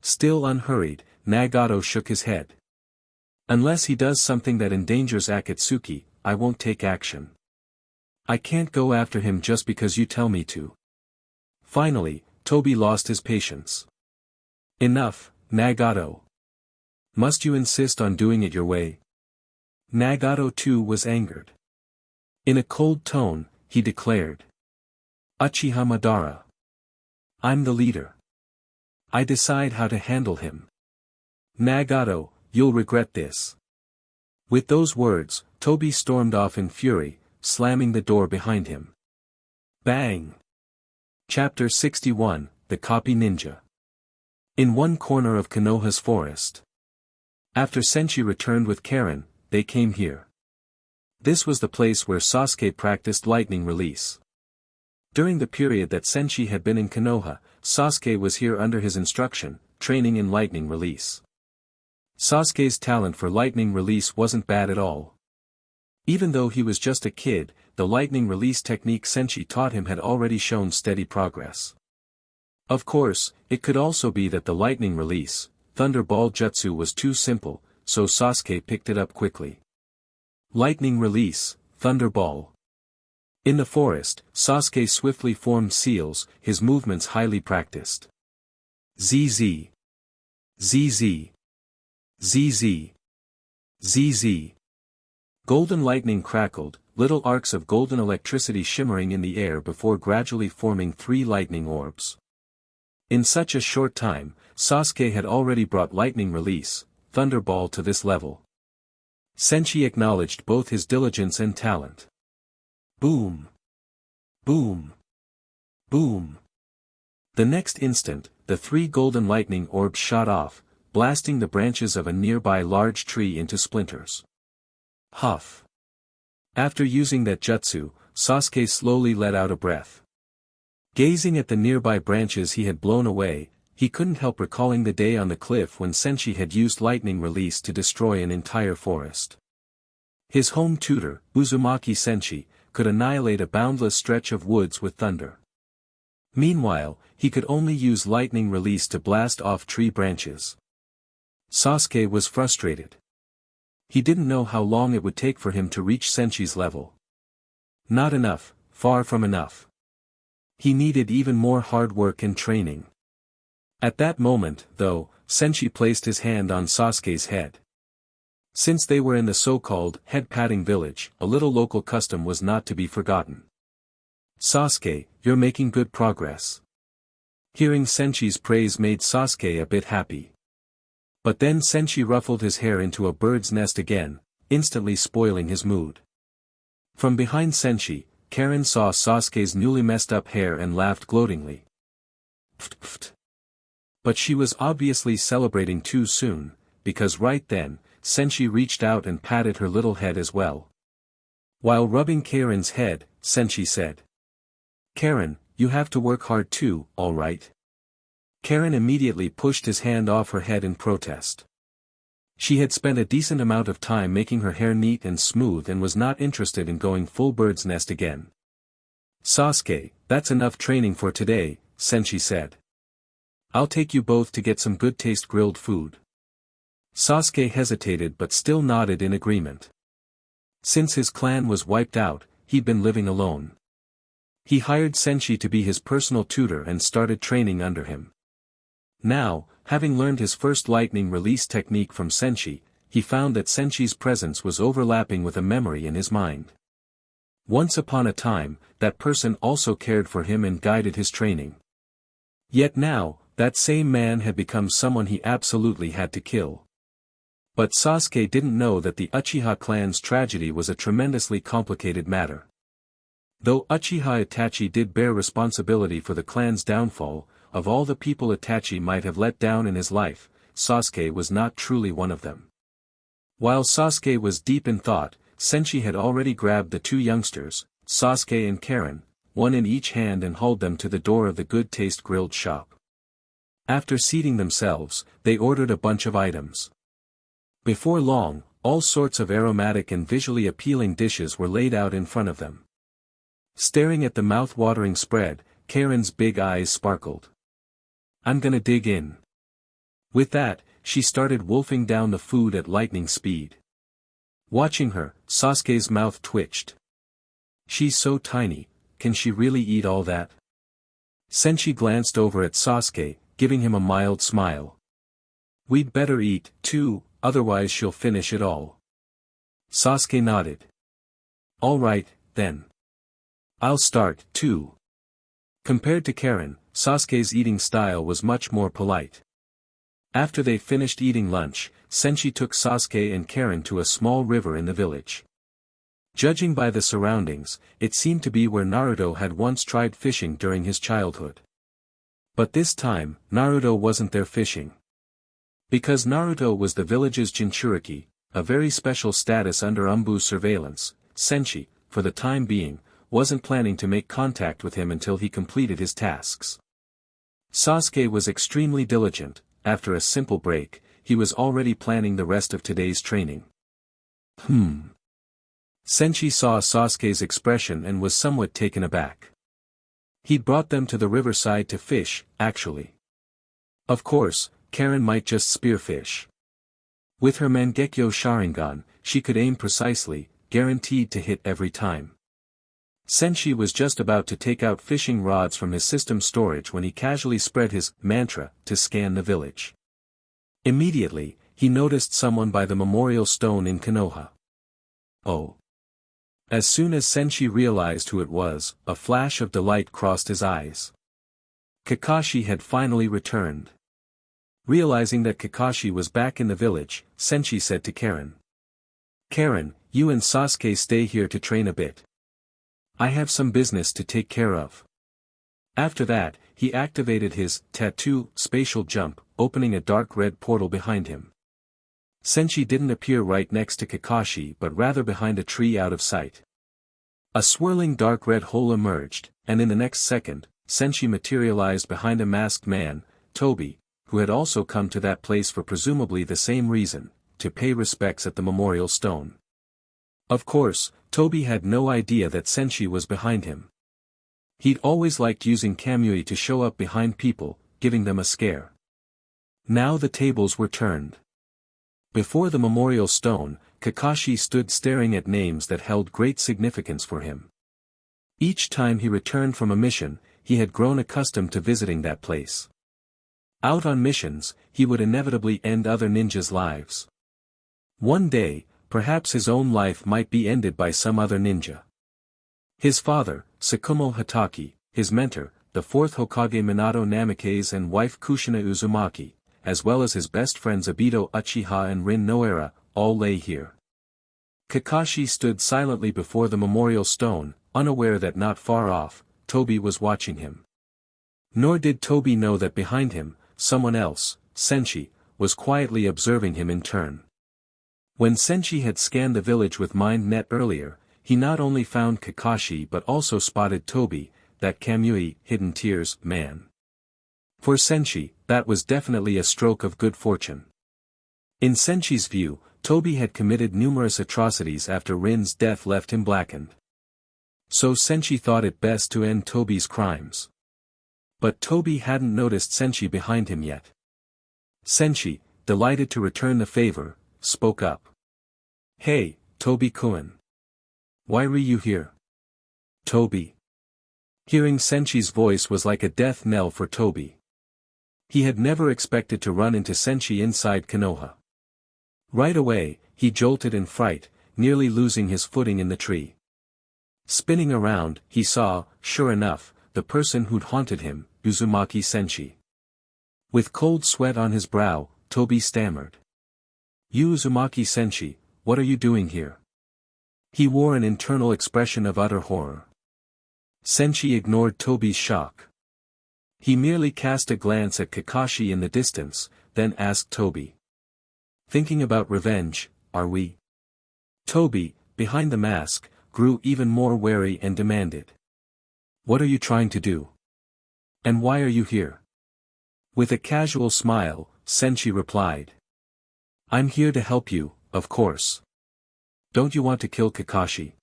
Still unhurried, Nagato shook his head. Unless he does something that endangers Akatsuki, I won't take action. I can't go after him just because you tell me to. Finally, Toby lost his patience. Enough, Nagato. Must you insist on doing it your way? Nagato too was angered. In a cold tone, he declared. Uchiha Madara. I'm the leader. I decide how to handle him. Nagato, you'll regret this. With those words, Toby stormed off in fury, slamming the door behind him. Bang! Chapter 61, The Copy Ninja. In one corner of Konoha's forest. After Senshi returned with Karen, they came here. This was the place where Sasuke practiced lightning release. During the period that Senshi had been in Konoha, Sasuke was here under his instruction, training in lightning release. Sasuke's talent for lightning release wasn't bad at all. Even though he was just a kid, the lightning release technique Senshi taught him had already shown steady progress. Of course, it could also be that the lightning release, Thunder Ball Jutsu was too simple, so Sasuke picked it up quickly. Lightning release, Thunder Ball. In the forest, Sasuke swiftly formed seals, his movements highly practiced. ZZ. ZZ. ZZ. ZZ. Golden lightning crackled, little arcs of golden electricity shimmering in the air before gradually forming 3 lightning orbs. In such a short time, Sasuke had already brought lightning release, Thunder Ball to this level. Senshi acknowledged both his diligence and talent. Boom! Boom! Boom! The next instant, the 3 golden lightning orbs shot off, blasting the branches of a nearby large tree into splinters. Huff! After using that jutsu, Sasuke slowly let out a breath. Gazing at the nearby branches he had blown away, he couldn't help recalling the day on the cliff when Senshi had used lightning release to destroy an entire forest. His home tutor, Uzumaki Senshi, could annihilate a boundless stretch of woods with thunder. Meanwhile, he could only use lightning release to blast off tree branches. Sasuke was frustrated. He didn't know how long it would take for him to reach Senshi's level. Not enough, far from enough. He needed even more hard work and training. At that moment, though, Senshi placed his hand on Sasuke's head. Since they were in the so-called head-patting village, a little local custom was not to be forgotten. Sasuke, you're making good progress. Hearing Senshi's praise made Sasuke a bit happy. But then Senshi ruffled his hair into a bird's nest again, instantly spoiling his mood. From behind Senshi, Karen saw Sasuke's newly messed up hair and laughed gloatingly. Pft pft. But she was obviously celebrating too soon, because right then, Senshi reached out and patted her little head as well. While rubbing Karen's head, Senshi said. Karen, you have to work hard too, alright? Karen immediately pushed his hand off her head in protest. She had spent a decent amount of time making her hair neat and smooth and was not interested in going full bird's nest again. Sasuke, that's enough training for today, Senshi said. I'll take you both to get some good taste grilled food. Sasuke hesitated but still nodded in agreement. Since his clan was wiped out, he'd been living alone. He hired Senshi to be his personal tutor and started training under him. Now, having learned his first lightning release technique from Senshi, he found that Senshi's presence was overlapping with a memory in his mind. Once upon a time, that person also cared for him and guided his training. Yet now, that same man had become someone he absolutely had to kill. But Sasuke didn't know that the Uchiha clan's tragedy was a tremendously complicated matter. Though Uchiha Itachi did bear responsibility for the clan's downfall, of all the people Itachi might have let down in his life, Sasuke was not truly one of them. While Sasuke was deep in thought, Senshi had already grabbed the two youngsters, Sasuke and Karen, one in each hand and hauled them to the door of the Good Taste grilled shop. After seating themselves, they ordered a bunch of items. Before long, all sorts of aromatic and visually appealing dishes were laid out in front of them. Staring at the mouth-watering spread, Karen's big eyes sparkled. "I'm gonna dig in." With that, she started wolfing down the food at lightning speed. Watching her, Sasuke's mouth twitched. "She's so tiny, can she really eat all that?" Senshi glanced over at Sasuke, giving him a mild smile. "We'd better eat, too, otherwise she'll finish it all." Sasuke nodded. "All right, then. I'll start, too." Compared to Karen, Sasuke's eating style was much more polite. After they finished eating lunch, Senshi took Sasuke and Karen to a small river in the village. Judging by the surroundings, it seemed to be where Naruto had once tried fishing during his childhood. But this time, Naruto wasn't there fishing. Because Naruto was the village's Jinchuriki, a very special status under Umbu's surveillance, Senshi, for the time being, wasn't planning to make contact with him until he completed his tasks. Sasuke was extremely diligent. After a simple break, he was already planning the rest of today's training. Senshi saw Sasuke's expression and was somewhat taken aback. He'd brought them to the riverside to fish, actually. Of course, Karen might just spear fish. With her Mangekyo Sharingan, she could aim precisely, guaranteed to hit every time. Senshi was just about to take out fishing rods from his system storage when he casually spread his mantra to scan the village. Immediately, he noticed someone by the memorial stone in Konoha. Oh! As soon as Senshi realized who it was, a flash of delight crossed his eyes. Kakashi had finally returned. Realizing that Kakashi was back in the village, Senshi said to Karen. "Karen, you and Sasuke stay here to train a bit. I have some business to take care of." After that, he activated his tattoo spatial jump, opening a dark red portal behind him. Senshi didn't appear right next to Kakashi but rather behind a tree out of sight. A swirling dark red hole emerged, and in the next second, Senshi materialized behind a masked man, Tobi, who had also come to that place for presumably the same reason, to pay respects at the memorial stone. Of course, Tobi had no idea that Senshi was behind him. He'd always liked using Kamui to show up behind people, giving them a scare. Now the tables were turned. Before the memorial stone, Kakashi stood staring at names that held great significance for him. Each time he returned from a mission, he had grown accustomed to visiting that place. Out on missions, he would inevitably end other ninjas' lives. One day, perhaps his own life might be ended by some other ninja. His father, Tsukumo Hatake, his mentor, the fourth Hokage Minato Namikaze and wife Kushina Uzumaki, as well as his best friends Obito Uchiha and Rin Noara, all lay here. Kakashi stood silently before the memorial stone, unaware that not far off, Tobi was watching him. Nor did Tobi know that behind him, someone else, Senshi, was quietly observing him in turn. When Senshi had scanned the village with Mind Net earlier, he not only found Kakashi but also spotted Tobi, that Kamui, Hidden Tears, man. For Senshi, that was definitely a stroke of good fortune. In Senshi's view, Tobi had committed numerous atrocities after Rin's death left him blackened. So Senshi thought it best to end Tobi's crimes. But Tobi hadn't noticed Senshi behind him yet. Senshi, delighted to return the favor, spoke up. "Hey, Tobi-kun. Why were you here?" Tobi. Hearing Senshi's voice was like a death knell for Tobi. He had never expected to run into Senshi inside Konoha. Right away, he jolted in fright, nearly losing his footing in the tree. Spinning around, he saw, sure enough, the person who'd haunted him, Uzumaki Senshi. With cold sweat on his brow, Toby stammered. "You Uzumaki Senshi, what are you doing here?" He wore an internal expression of utter horror. Senshi ignored Toby's shock. He merely cast a glance at Kakashi in the distance, then asked Toby. "Thinking about revenge, are we?" Toby, behind the mask, grew even more wary and demanded. "What are you trying to do? And why are you here?" With a casual smile, Senshi replied. "I'm here to help you, of course. Don't you want to kill Kakashi?"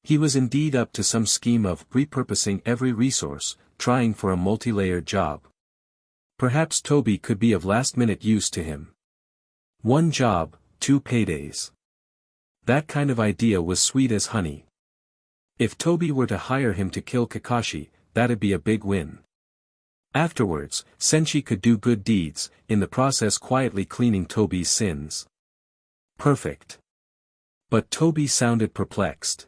He was indeed up to some scheme of repurposing every resource, trying for a multi-layered job. Perhaps Toby could be of last-minute use to him. One job, 2 paydays. That kind of idea was sweet as honey. If Toby were to hire him to kill Kakashi, that'd be a big win. Afterwards, Senshi could do good deeds, in the process quietly cleaning Toby's sins. Perfect. But Toby sounded perplexed.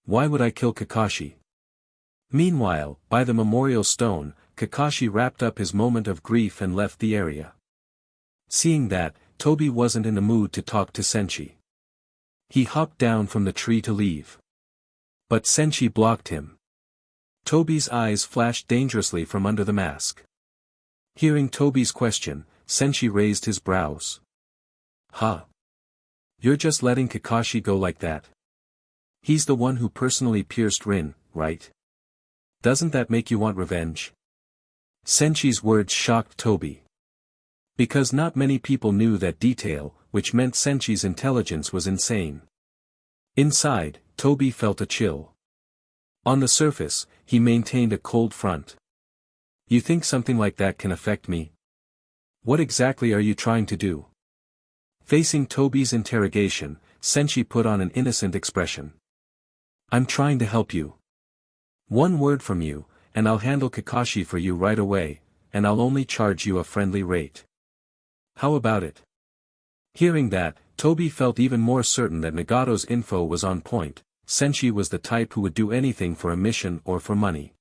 Why would I kill Kakashi? Meanwhile, by the memorial stone, Kakashi wrapped up his moment of grief and left the area. Seeing that, Toby wasn't in the mood to talk to Senshi. He hopped down from the tree to leave. But Senshi blocked him. Toby's eyes flashed dangerously from under the mask. Hearing Toby's question, Senshi raised his brows. "Huh? You're just letting Kakashi go like that? He's the one who personally pierced Rin, right? Doesn't that make you want revenge?" Senshi's words shocked Toby. Because not many people knew that detail, which meant Senshi's intelligence was insane. Inside, Toby felt a chill. On the surface, he maintained a cold front. "You think something like that can affect me? What exactly are you trying to do?" Facing Toby's interrogation, Senshi put on an innocent expression. "I'm trying to help you. One word from you, and I'll handle Kakashi for you right away, and I'll only charge you a friendly rate. How about it?" Hearing that, Toby felt even more certain that Nagato's info was on point. Senshi was the type who would do anything for a mission or for money.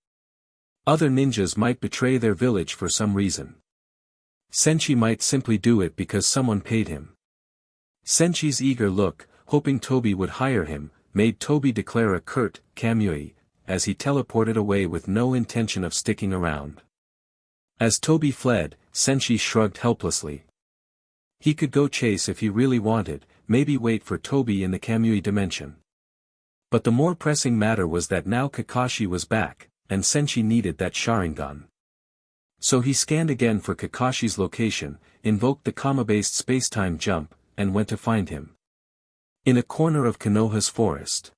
Other ninjas might betray their village for some reason. Senshi might simply do it because someone paid him. Senshi's eager look, hoping Toby would hire him, made Toby declare a curt "kamui," as he teleported away with no intention of sticking around. As Toby fled, Senshi shrugged helplessly. He could go chase if he really wanted, maybe wait for Toby in the kamui dimension. But the more pressing matter was that now Kakashi was back, and Senshi needed that Sharingan. So he scanned again for Kakashi's location, invoked the comma-based space-time jump, and went to find him. In a corner of Konoha's forest.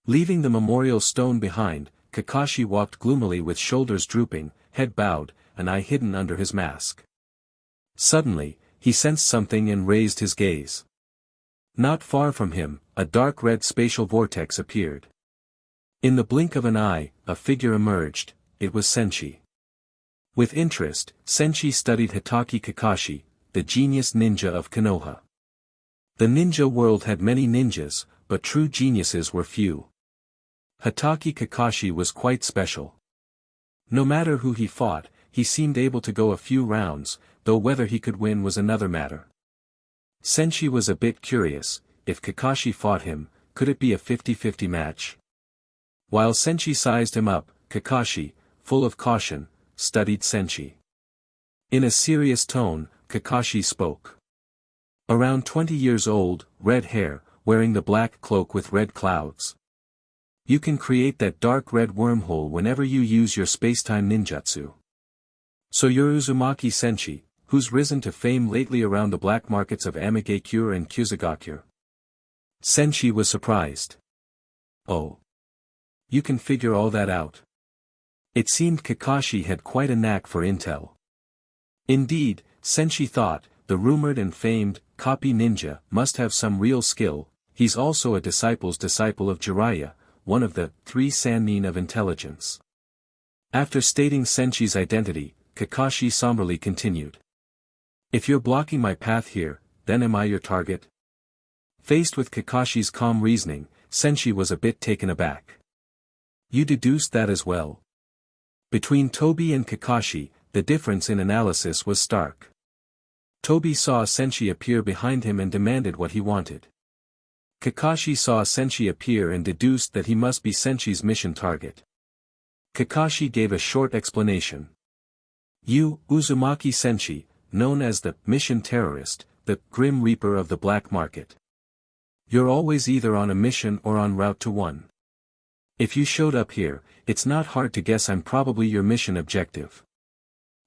Leaving the memorial stone behind, Kakashi walked gloomily with shoulders drooping, head bowed, and eye hidden under his mask. Suddenly, he sensed something and raised his gaze. Not far from him, a dark red spatial vortex appeared. In the blink of an eye, a figure emerged. It was Senshi. With interest, Senshi studied Hitaki Kakashi, the genius ninja of Konoha. The ninja world had many ninjas, but true geniuses were few. Hitaki Kakashi was quite special. No matter who he fought, he seemed able to go a few rounds, though whether he could win was another matter. Senshi was a bit curious. If Kakashi fought him, could it be a 50-50 match? While Senshi sized him up, Kakashi, full of caution, studied Senshi. In a serious tone, Kakashi spoke. Around 20 years old, red hair, wearing the black cloak with red clouds. You can create that dark red wormhole whenever you use your spacetime ninjutsu. So you're Uzumaki Senshi, who's risen to fame lately around the black markets of Amigakure and Kusagakure. Senshi was surprised. Oh. You can figure all that out. It seemed Kakashi had quite a knack for intel. Indeed, Senshi thought, the rumored and famed, copy ninja, must have some real skill. He's also a disciple's disciple of Jiraiya, one of the 3 Sannin of intelligence. After stating Senshi's identity, Kakashi somberly continued. If you're blocking my path here, then am I your target? Faced with Kakashi's calm reasoning, Senshi was a bit taken aback. You deduced that as well? Between Tobi and Kakashi, the difference in analysis was stark. Tobi saw Senshi appear behind him and demanded what he wanted. Kakashi saw Senshi appear and deduced that he must be Senshi's mission target. Kakashi gave a short explanation. You, Uzumaki Senshi, known as the mission terrorist, the Grim Reaper of the black market. You're always either on a mission or en route to one. If you showed up here, it's not hard to guess I'm probably your mission objective.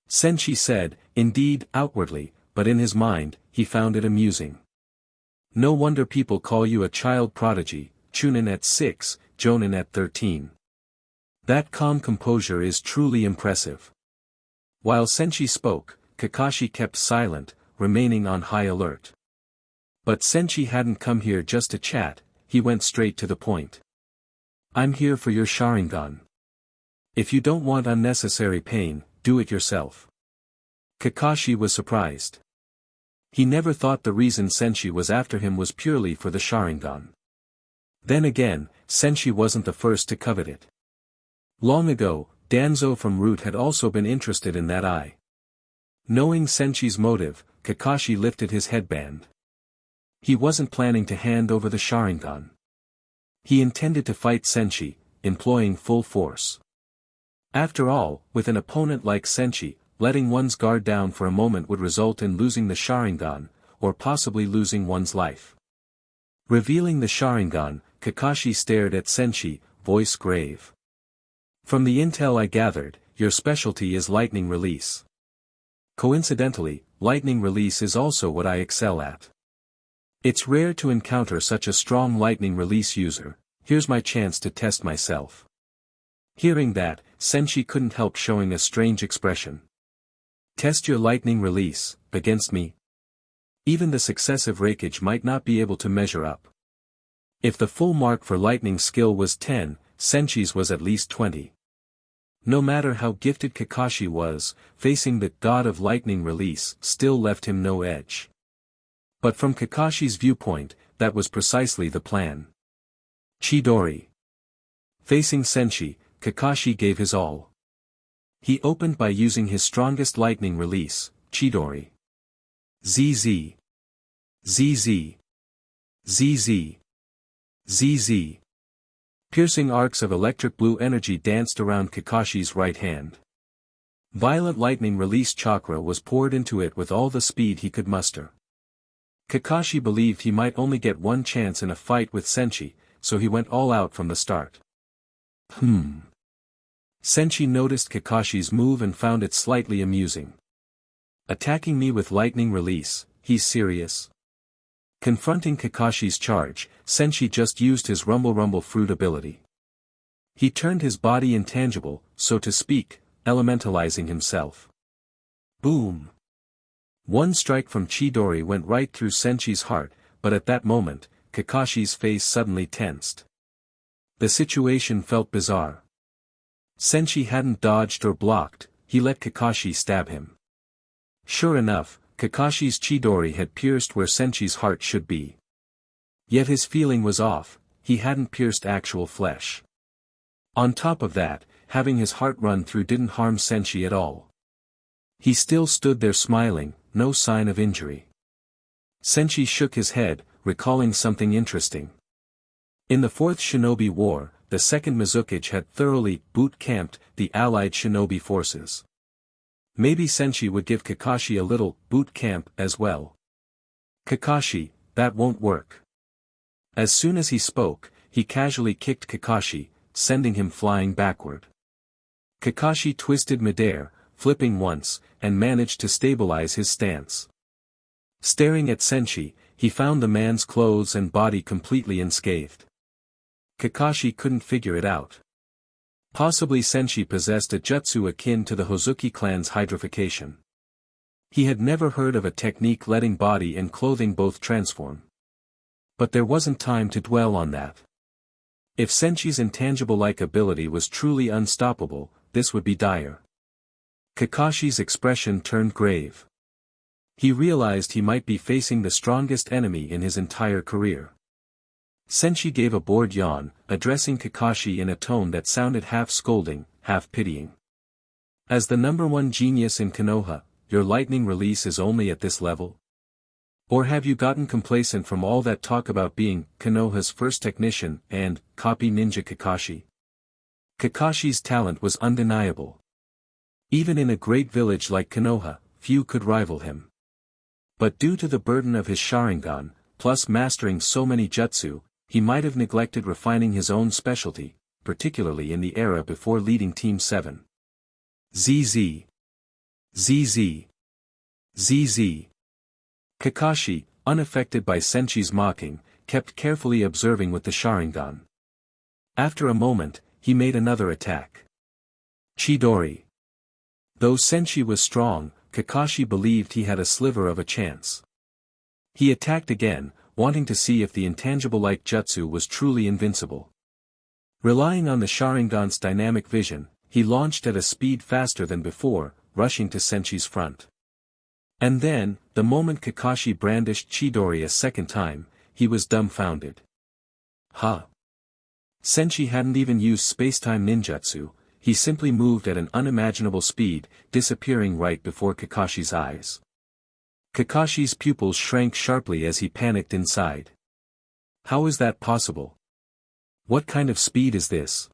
Senshi said, indeed, outwardly, but in his mind, he found it amusing. No wonder people call you a child prodigy, Chunin at 6, Jonin at 13. That calm composure is truly impressive. While Senshi spoke, Kakashi kept silent, remaining on high alert. But Senshi hadn't come here just to chat, he went straight to the point. I'm here for your Sharingan. If you don't want unnecessary pain, do it yourself. Kakashi was surprised. He never thought the reason Senshi was after him was purely for the Sharingan. Then again, Senshi wasn't the first to covet it. Long ago, Danzo from Root had also been interested in that eye. Knowing Senshi's motive, Kakashi lifted his headband. He wasn't planning to hand over the Sharingan. He intended to fight Senshi, employing full force. After all, with an opponent like Senshi, letting one's guard down for a moment would result in losing the Sharingan, or possibly losing one's life. Revealing the Sharingan, Kakashi stared at Senshi, voice grave. From the intel I gathered, your specialty is lightning release. Coincidentally, lightning release is also what I excel at. It's rare to encounter such a strong lightning release user, here's my chance to test myself. Hearing that, Senshi couldn't help showing a strange expression. Test your lightning release, against me? Even the successive rakeage might not be able to measure up. If the full mark for lightning skill was 10, Senshi's was at least 20. No matter how gifted Kakashi was, facing the god of lightning release still left him no edge. But from Kakashi's viewpoint, that was precisely the plan. Chidori. Facing Senshi, Kakashi gave his all. He opened by using his strongest lightning release, Chidori. ZZ. ZZ. ZZ. ZZ. Piercing arcs of electric blue energy danced around Kakashi's right hand. Violent lightning release chakra was poured into it with all the speed he could muster. Kakashi believed he might only get one chance in a fight with Senshi, so he went all out from the start. Senshi noticed Kakashi's move and found it slightly amusing. Attacking me with lightning release, he's serious? Confronting Kakashi's charge, Senshi just used his rumble fruit ability. He turned his body intangible, so to speak, elementalizing himself. Boom! One strike from Chidori went right through Senshi's heart, but at that moment, Kakashi's face suddenly tensed. The situation felt bizarre. Senshi hadn't dodged or blocked, he let Kakashi stab him. Sure enough, Kakashi's Chidori had pierced where Senshi's heart should be. Yet his feeling was off, he hadn't pierced actual flesh. On top of that, having his heart run through didn't harm Senshi at all. He still stood there smiling, no sign of injury. Senshi shook his head, recalling something interesting. In the Fourth Shinobi War, the Second Mizukage had thoroughly boot-camped the allied shinobi forces. Maybe Senshi would give Kakashi a little boot camp as well. Kakashi, that won't work. As soon as he spoke, he casually kicked Kakashi, sending him flying backward. Kakashi twisted midair, flipping once, and managed to stabilize his stance. Staring at Senshi, he found the man's clothes and body completely unscathed. Kakashi couldn't figure it out. Possibly Senshi possessed a jutsu akin to the Hozuki clan's hydrification. He had never heard of a technique letting body and clothing both transform. But there wasn't time to dwell on that. If Senshi's intangible-like ability was truly unstoppable, this would be dire. Kakashi's expression turned grave. He realized he might be facing the strongest enemy in his entire career. Senshi gave a bored yawn, addressing Kakashi in a tone that sounded half scolding, half pitying. As the #1 genius in Konoha, your lightning release is only at this level? Or have you gotten complacent from all that talk about being Konoha's first technician and copy ninja Kakashi? Kakashi's talent was undeniable. Even in a great village like Konoha, few could rival him. But due to the burden of his Sharingan, plus mastering so many jutsu, he might have neglected refining his own specialty, particularly in the era before leading Team 7. ZZ. ZZ. ZZ. Kakashi, unaffected by Senshi's mocking, kept carefully observing with the Sharingan. After a moment, he made another attack. Chidori. Though Senshi was strong, Kakashi believed he had a sliver of a chance. He attacked again, wanting to see if the intangible-like jutsu was truly invincible. Relying on the Sharingan's dynamic vision, he launched at a speed faster than before, rushing to Senshi's front. And then, the moment Kakashi brandished Chidori a second time, he was dumbfounded. Huh! Senshi hadn't even used space-time ninjutsu, he simply moved at an unimaginable speed, disappearing right before Kakashi's eyes. Kakashi's pupils shrank sharply as he panicked inside. How is that possible? What kind of speed is this?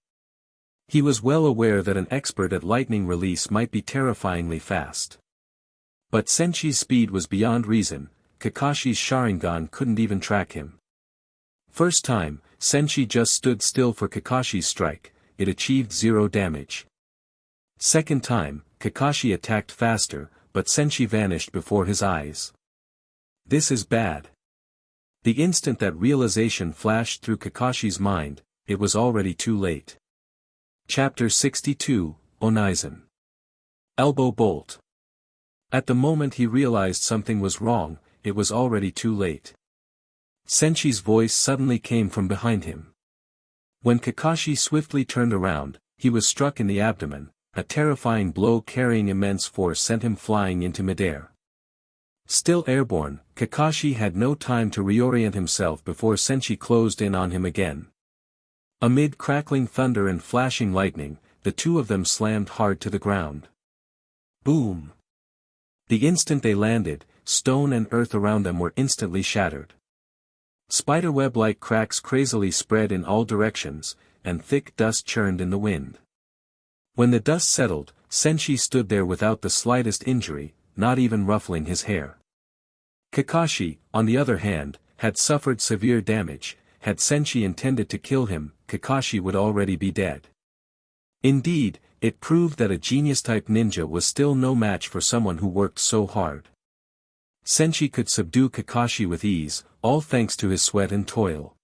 He was well aware that an expert at lightning release might be terrifyingly fast. But Senshi's speed was beyond reason, Kakashi's Sharingan couldn't even track him. First time, Senshi just stood still for Kakashi's strike, it achieved 0 damage. Second time, Kakashi attacked faster, but Senshi vanished before his eyes. This is bad. The instant that realization flashed through Kakashi's mind, it was already too late. Chapter 62, Onizen. Elbow Bolt. At the moment he realized something was wrong, it was already too late. Senshi's voice suddenly came from behind him. When Kakashi swiftly turned around, he was struck in the abdomen, a terrifying blow carrying immense force sent him flying into midair. Still airborne, Kakashi had no time to reorient himself before Senshi closed in on him again. Amid crackling thunder and flashing lightning, the two of them slammed hard to the ground. Boom! The instant they landed, stone and earth around them were instantly shattered. Spiderweb-like cracks crazily spread in all directions, and thick dust churned in the wind. When the dust settled, Senshi stood there without the slightest injury, not even ruffling his hair. Kakashi, on the other hand, had suffered severe damage. Had Senshi intended to kill him, Kakashi would already be dead. Indeed, it proved that a genius-type ninja was still no match for someone who worked so hard. Senshi could subdue Kakashi with ease, all thanks to his sweat and toil.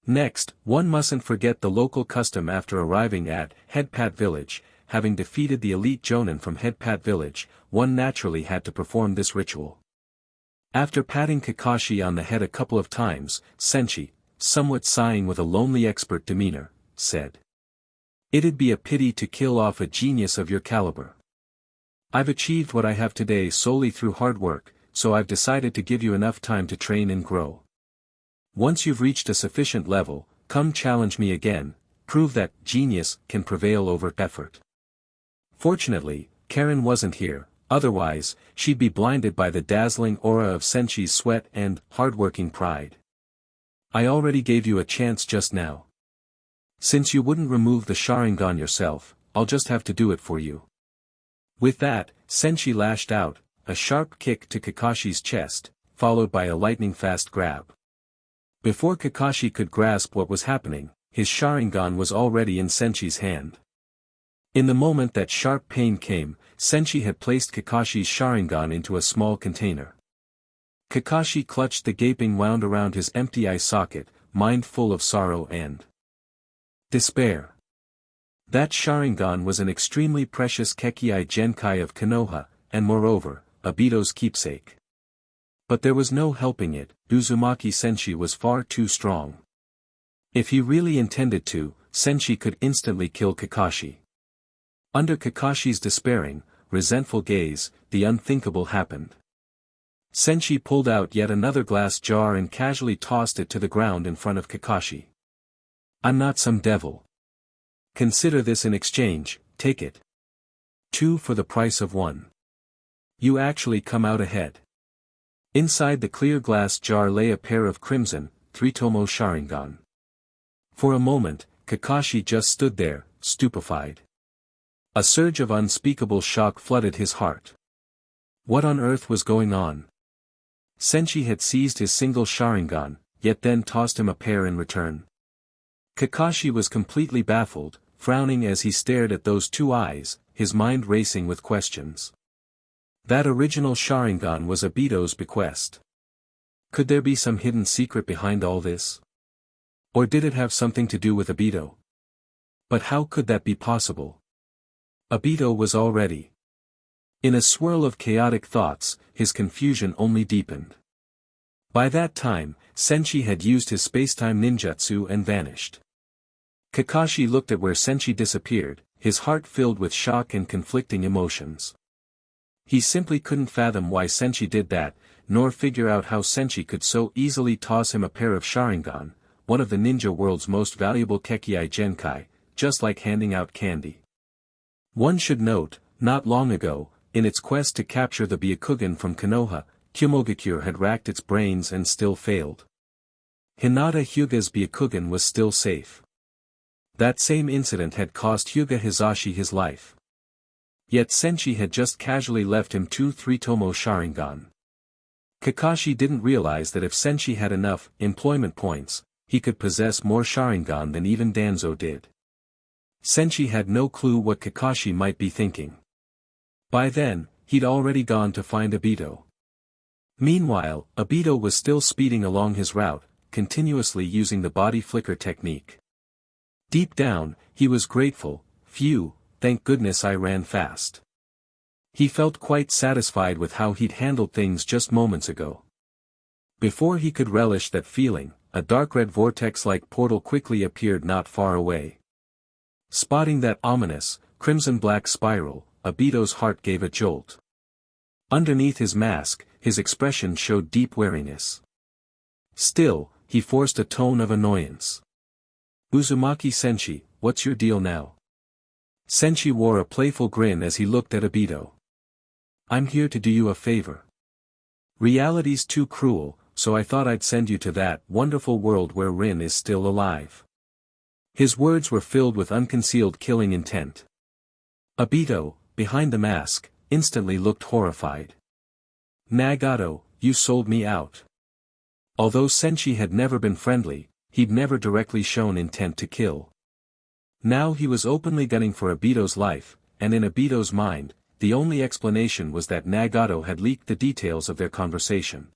Next, one mustn't forget the local custom after arriving at Headpat Village. Having defeated the elite Jonin from Headpat Village, one naturally had to perform this ritual. After patting Kakashi on the head a couple of times, Senshi, somewhat sighing with a lonely expert demeanor, said, "It'd be a pity to kill off a genius of your caliber. I've achieved what I have today solely through hard work, so I've decided to give you enough time to train and grow. Once you've reached a sufficient level, come challenge me again, prove that genius can prevail over effort." Fortunately, Karen wasn't here, otherwise, she'd be blinded by the dazzling aura of Senshi's sweat and hardworking pride. "I already gave you a chance just now. Since you wouldn't remove the Sharingan yourself, I'll just have to do it for you." With that, Senshi lashed out, a sharp kick to Kakashi's chest, followed by a lightning-fast grab. Before Kakashi could grasp what was happening, his Sharingan was already in Senshi's hand. In the moment that sharp pain came, Senshi had placed Kakashi's Sharingan into a small container. Kakashi clutched the gaping wound around his empty eye socket, mind full of sorrow and despair. That Sharingan was an extremely precious Kekii Genkai of Konoha, and moreover, Obito's keepsake. But there was no helping it, Uzumaki Senshi was far too strong. If he really intended to, Senshi could instantly kill Kakashi. Under Kakashi's despairing, resentful gaze, the unthinkable happened. Senshi pulled out yet another glass jar and casually tossed it to the ground in front of Kakashi. I'm not some devil. Consider this in exchange, take it. 2 for the price of 1. You actually come out ahead. Inside the clear glass jar lay a pair of crimson, 3-tomo Sharingan. For a moment, Kakashi just stood there, stupefied. A surge of unspeakable shock flooded his heart. What on earth was going on? Senshi had seized his single Sharingan, yet then tossed him a pair in return. Kakashi was completely baffled, frowning as he stared at those 2 eyes, his mind racing with questions. That original Sharingan was Obito's bequest. Could there be some hidden secret behind all this? Or did it have something to do with Obito? But how could that be possible? Obito was already. In a swirl of chaotic thoughts, his confusion only deepened. By that time, Senshi had used his spacetime ninjutsu and vanished. Kakashi looked at where Senshi disappeared, his heart filled with shock and conflicting emotions. He simply couldn't fathom why Senshi did that, nor figure out how Senshi could so easily toss him a pair of Sharingan, one of the ninja world's most valuable Kekkei Genkai, just like handing out candy. One should note, not long ago, in its quest to capture the Byakugan from Konoha, Kyomogakure had racked its brains and still failed. Hinata Hyuga's Byakugan was still safe. That same incident had cost Hyuga Hisashi his life. Yet Senshi had just casually left him 2 3-tomo Sharingan. Kakashi didn't realize that if Senshi had enough employment points, he could possess more Sharingan than even Danzo did. Senshi had no clue what Kakashi might be thinking. By then, he'd already gone to find Obito. Meanwhile, Obito was still speeding along his route, continuously using the body flicker technique. Deep down, he was grateful. Phew, thank goodness I ran fast. He felt quite satisfied with how he'd handled things just moments ago. Before he could relish that feeling, a dark red vortex-like portal quickly appeared not far away. Spotting that ominous, crimson-black spiral, Obito's heart gave a jolt. Underneath his mask, his expression showed deep wariness. Still, he forced a tone of annoyance. Uzumaki Senshi, what's your deal now? Senshi wore a playful grin as he looked at Obito. I'm here to do you a favor. Reality's too cruel, so I thought I'd send you to that wonderful world where Rin is still alive. His words were filled with unconcealed killing intent. Obito, behind the mask, instantly looked horrified. Nagato, you sold me out. Although Senshi had never been friendly, he'd never directly shown intent to kill. Now he was openly gunning for Obito's life, and in Obito's mind, the only explanation was that Nagato had leaked the details of their conversation.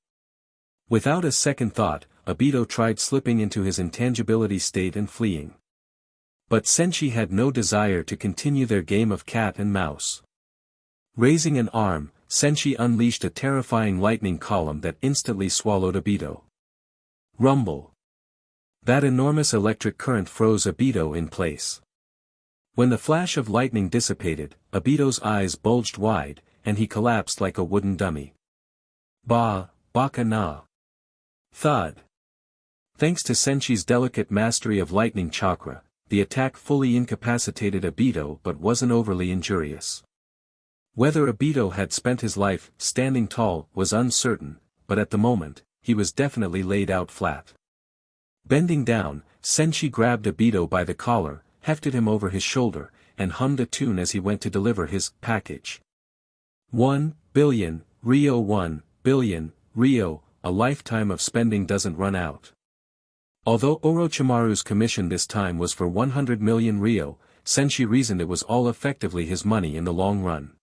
Without a second thought, Obito tried slipping into his intangibility state and fleeing. But Senshi had no desire to continue their game of cat and mouse. Raising an arm, Senshi unleashed a terrifying lightning column that instantly swallowed Obito. Rumble. That enormous electric current froze Obito in place. When the flash of lightning dissipated, Obito's eyes bulged wide, and he collapsed like a wooden dummy. Baka na. Thud. Thanks to Senshi's delicate mastery of lightning chakra, the attack fully incapacitated Obito but wasn't overly injurious. Whether Obito had spent his life standing tall was uncertain, but at the moment, he was definitely laid out flat. Bending down, Senshi grabbed Obito by the collar, hefted him over his shoulder, and hummed a tune as he went to deliver his package. 1 billion, Rio 1 billion, Rio, a lifetime of spending doesn't run out. Although Orochimaru's commission this time was for 100 million Rio, Senshi reasoned it was all effectively his money in the long run.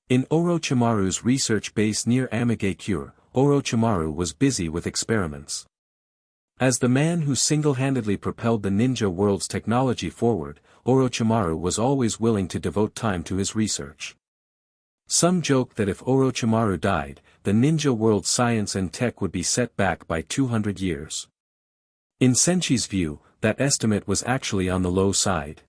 In Orochimaru's research base near Amigakure, Orochimaru was busy with experiments. As the man who single-handedly propelled the ninja world's technology forward, Orochimaru was always willing to devote time to his research. Some joked that if Orochimaru died, the ninja world's science and tech would be set back by 200 years. In Senshi's view, that estimate was actually on the low side.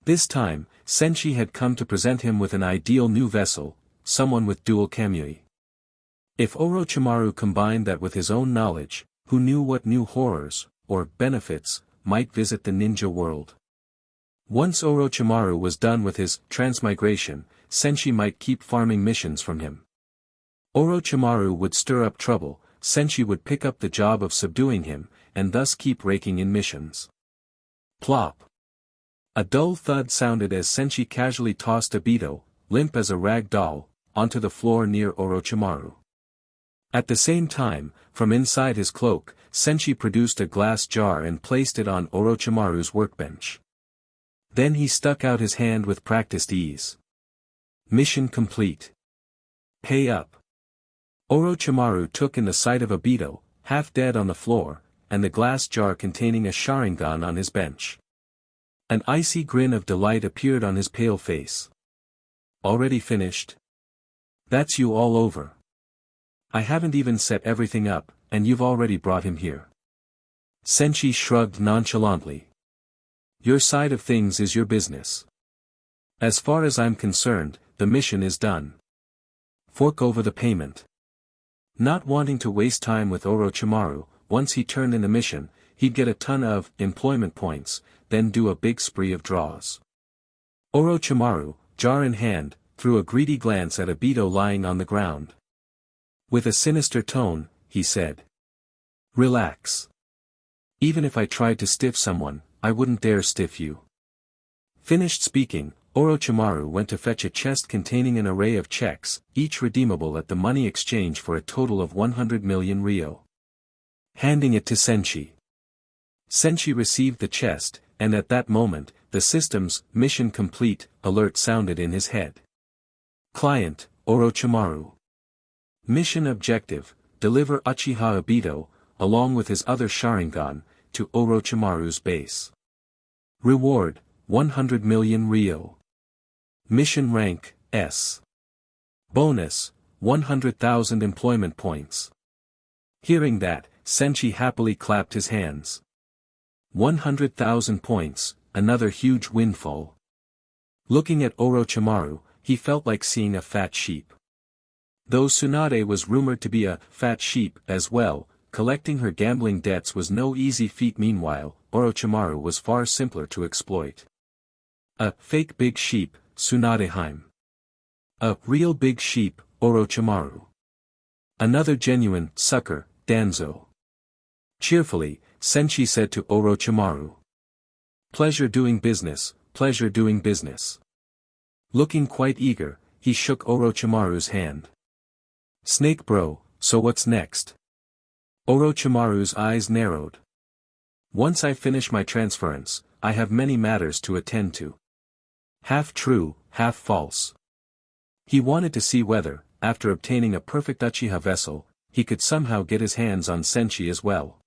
This time, Senshi had come to present him with an ideal new vessel, someone with dual kamui. If Orochimaru combined that with his own knowledge, who knew what new horrors, or benefits, might visit the ninja world. Once Orochimaru was done with his transmigration, Senshi might keep farming missions from him. Orochimaru would stir up trouble, Senshi would pick up the job of subduing him, and thus keep raking in missions. Plop. A dull thud sounded as Senshi casually tossed Obito, limp as a rag doll, onto the floor near Orochimaru. At the same time, from inside his cloak, Senshi produced a glass jar and placed it on Orochimaru's workbench. Then he stuck out his hand with practiced ease. Mission complete. Pay up. Orochimaru took in the sight of Obito, half dead on the floor, and the glass jar containing a Sharingan on his bench. An icy grin of delight appeared on his pale face. Already finished? That's you all over. I haven't even set everything up, and you've already brought him here. Senshi shrugged nonchalantly. Your side of things is your business. As far as I'm concerned, the mission is done. Fork over the payment. Not wanting to waste time with Orochimaru, once he turned in the mission, he'd get a ton of employment points, then do a big spree of draws. Orochimaru, jar in hand, threw a greedy glance at Obito lying on the ground. With a sinister tone, he said. Relax. Even if I tried to stiff someone, I wouldn't dare stiff you. Finished speaking, Orochimaru went to fetch a chest containing an array of checks, each redeemable at the money exchange for a total of 100 million ryo. Handing it to Senshi. Senshi received the chest, and at that moment, the system's mission complete alert sounded in his head. Client, Orochimaru. Mission objective, deliver Uchiha Obito, along with his other Sharingan, to Orochimaru's base. Reward, 100 million ryo. Mission rank, S. Bonus, 100,000 employment points. Hearing that, Senshi happily clapped his hands. 100,000 points, another huge windfall. Looking at Orochimaru, he felt like seeing a fat sheep. Though Tsunade was rumored to be a fat sheep as well, collecting her gambling debts was no easy feat. Meanwhile, Orochimaru was far simpler to exploit. A fake big sheep, Tsunadeheim. A real big sheep, Orochimaru. Another genuine sucker, Danzo. Cheerfully, Senshi said to Orochimaru. Pleasure doing business, pleasure doing business. Looking quite eager, he shook Orochimaru's hand. Snake bro, so what's next? Orochimaru's eyes narrowed. Once I finish my transference, I have many matters to attend to. Half true, half false. He wanted to see whether, after obtaining a perfect Uchiha vessel, he could somehow get his hands on Senshi as well.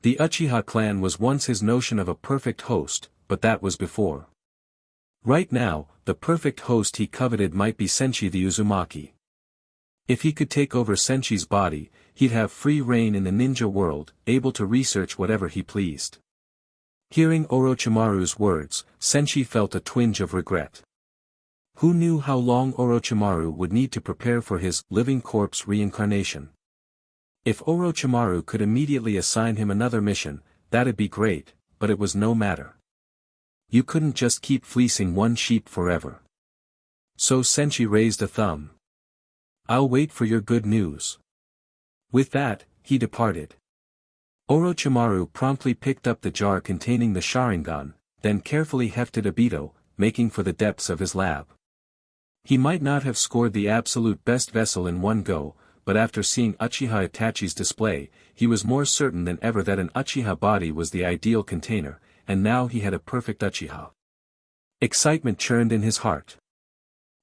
The Uchiha clan was once his notion of a perfect host, but that was before. Right now, the perfect host he coveted might be Senshi the Uzumaki. If he could take over Senshi's body, he'd have free reign in the ninja world, able to research whatever he pleased. Hearing Orochimaru's words, Senshi felt a twinge of regret. Who knew how long Orochimaru would need to prepare for his living corpse reincarnation? If Orochimaru could immediately assign him another mission, that'd be great, but it was no matter. You couldn't just keep fleecing one sheep forever. So Senshi raised a thumb. I'll wait for your good news. With that, he departed. Orochimaru promptly picked up the jar containing the Sharingan, then carefully hefted Obito, making for the depths of his lab. He might not have scored the absolute best vessel in one go, but after seeing Uchiha Itachi's display, he was more certain than ever that an Uchiha body was the ideal container, and now he had a perfect Uchiha. Excitement churned in his heart.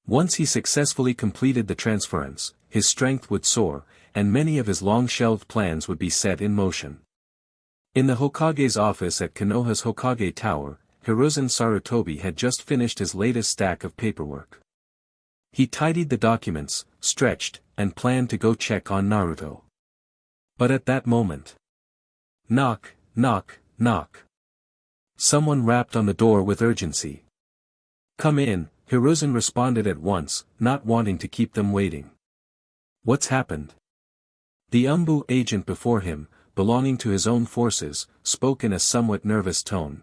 Once he successfully completed the transference, his strength would soar, and many of his long-shelved plans would be set in motion. In the Hokage's office at Konoha's Hokage Tower, Hiruzen Sarutobi had just finished his latest stack of paperwork. He tidied the documents, stretched, and planned to go check on Naruto. But at that moment... Knock, knock, knock. Someone rapped on the door with urgency. Come in, Hiruzen responded at once, not wanting to keep them waiting. What's happened? The Umbu agent before him, belonging to his own forces, spoke in a somewhat nervous tone.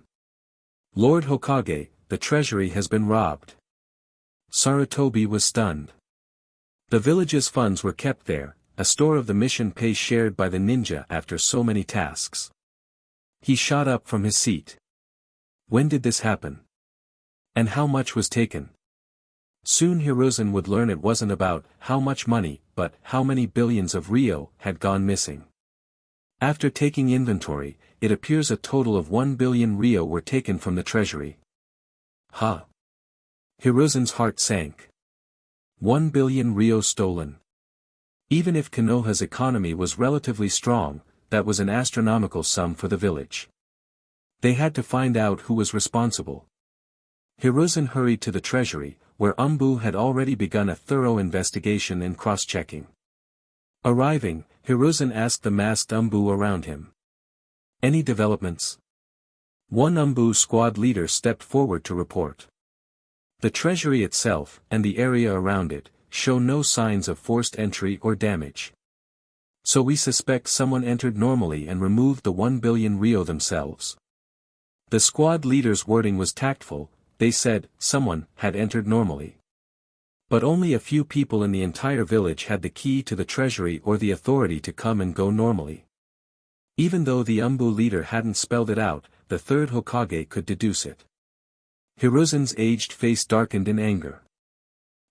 Lord Hokage, the treasury has been robbed. Sarutobi was stunned. The village's funds were kept there, a store of the mission pay shared by the ninja after so many tasks. He shot up from his seat. When did this happen? And how much was taken? Soon Hiruzen would learn it wasn't about how much money, but how many billions of Ryo had gone missing. After taking inventory, it appears a total of 1 billion Ryo were taken from the treasury. Ha! Hiruzen's heart sank. 1 billion Ryo stolen. Even if Konoha's economy was relatively strong, that was an astronomical sum for the village. They had to find out who was responsible. Hiruzen hurried to the treasury, where Umbu had already begun a thorough investigation and cross-checking. Arriving, Hiruzen asked the masked Umbu around him. Any developments? One Umbu squad leader stepped forward to report. The treasury itself, and the area around it, show no signs of forced entry or damage. So we suspect someone entered normally and removed the 1 billion Ryo themselves. The squad leader's wording was tactful. They said, someone had entered normally. But only a few people in the entire village had the key to the treasury or the authority to come and go normally. Even though the Umbu leader hadn't spelled it out, the third Hokage could deduce it. Hiruzen's aged face darkened in anger.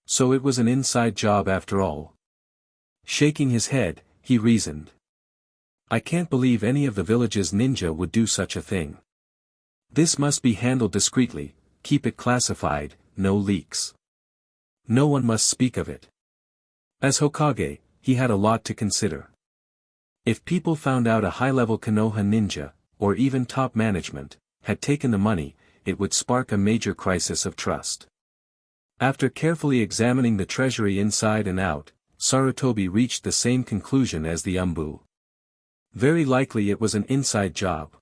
So it was an inside job after all. Shaking his head, he reasoned. I can't believe any of the village's ninja would do such a thing. This must be handled discreetly. Keep it classified, no leaks. No one must speak of it. As Hokage, he had a lot to consider. If people found out a high-level Konoha ninja, or even top management, had taken the money, it would spark a major crisis of trust. After carefully examining the treasury inside and out, Sarutobi reached the same conclusion as the Umbu. Very likely it was an inside job.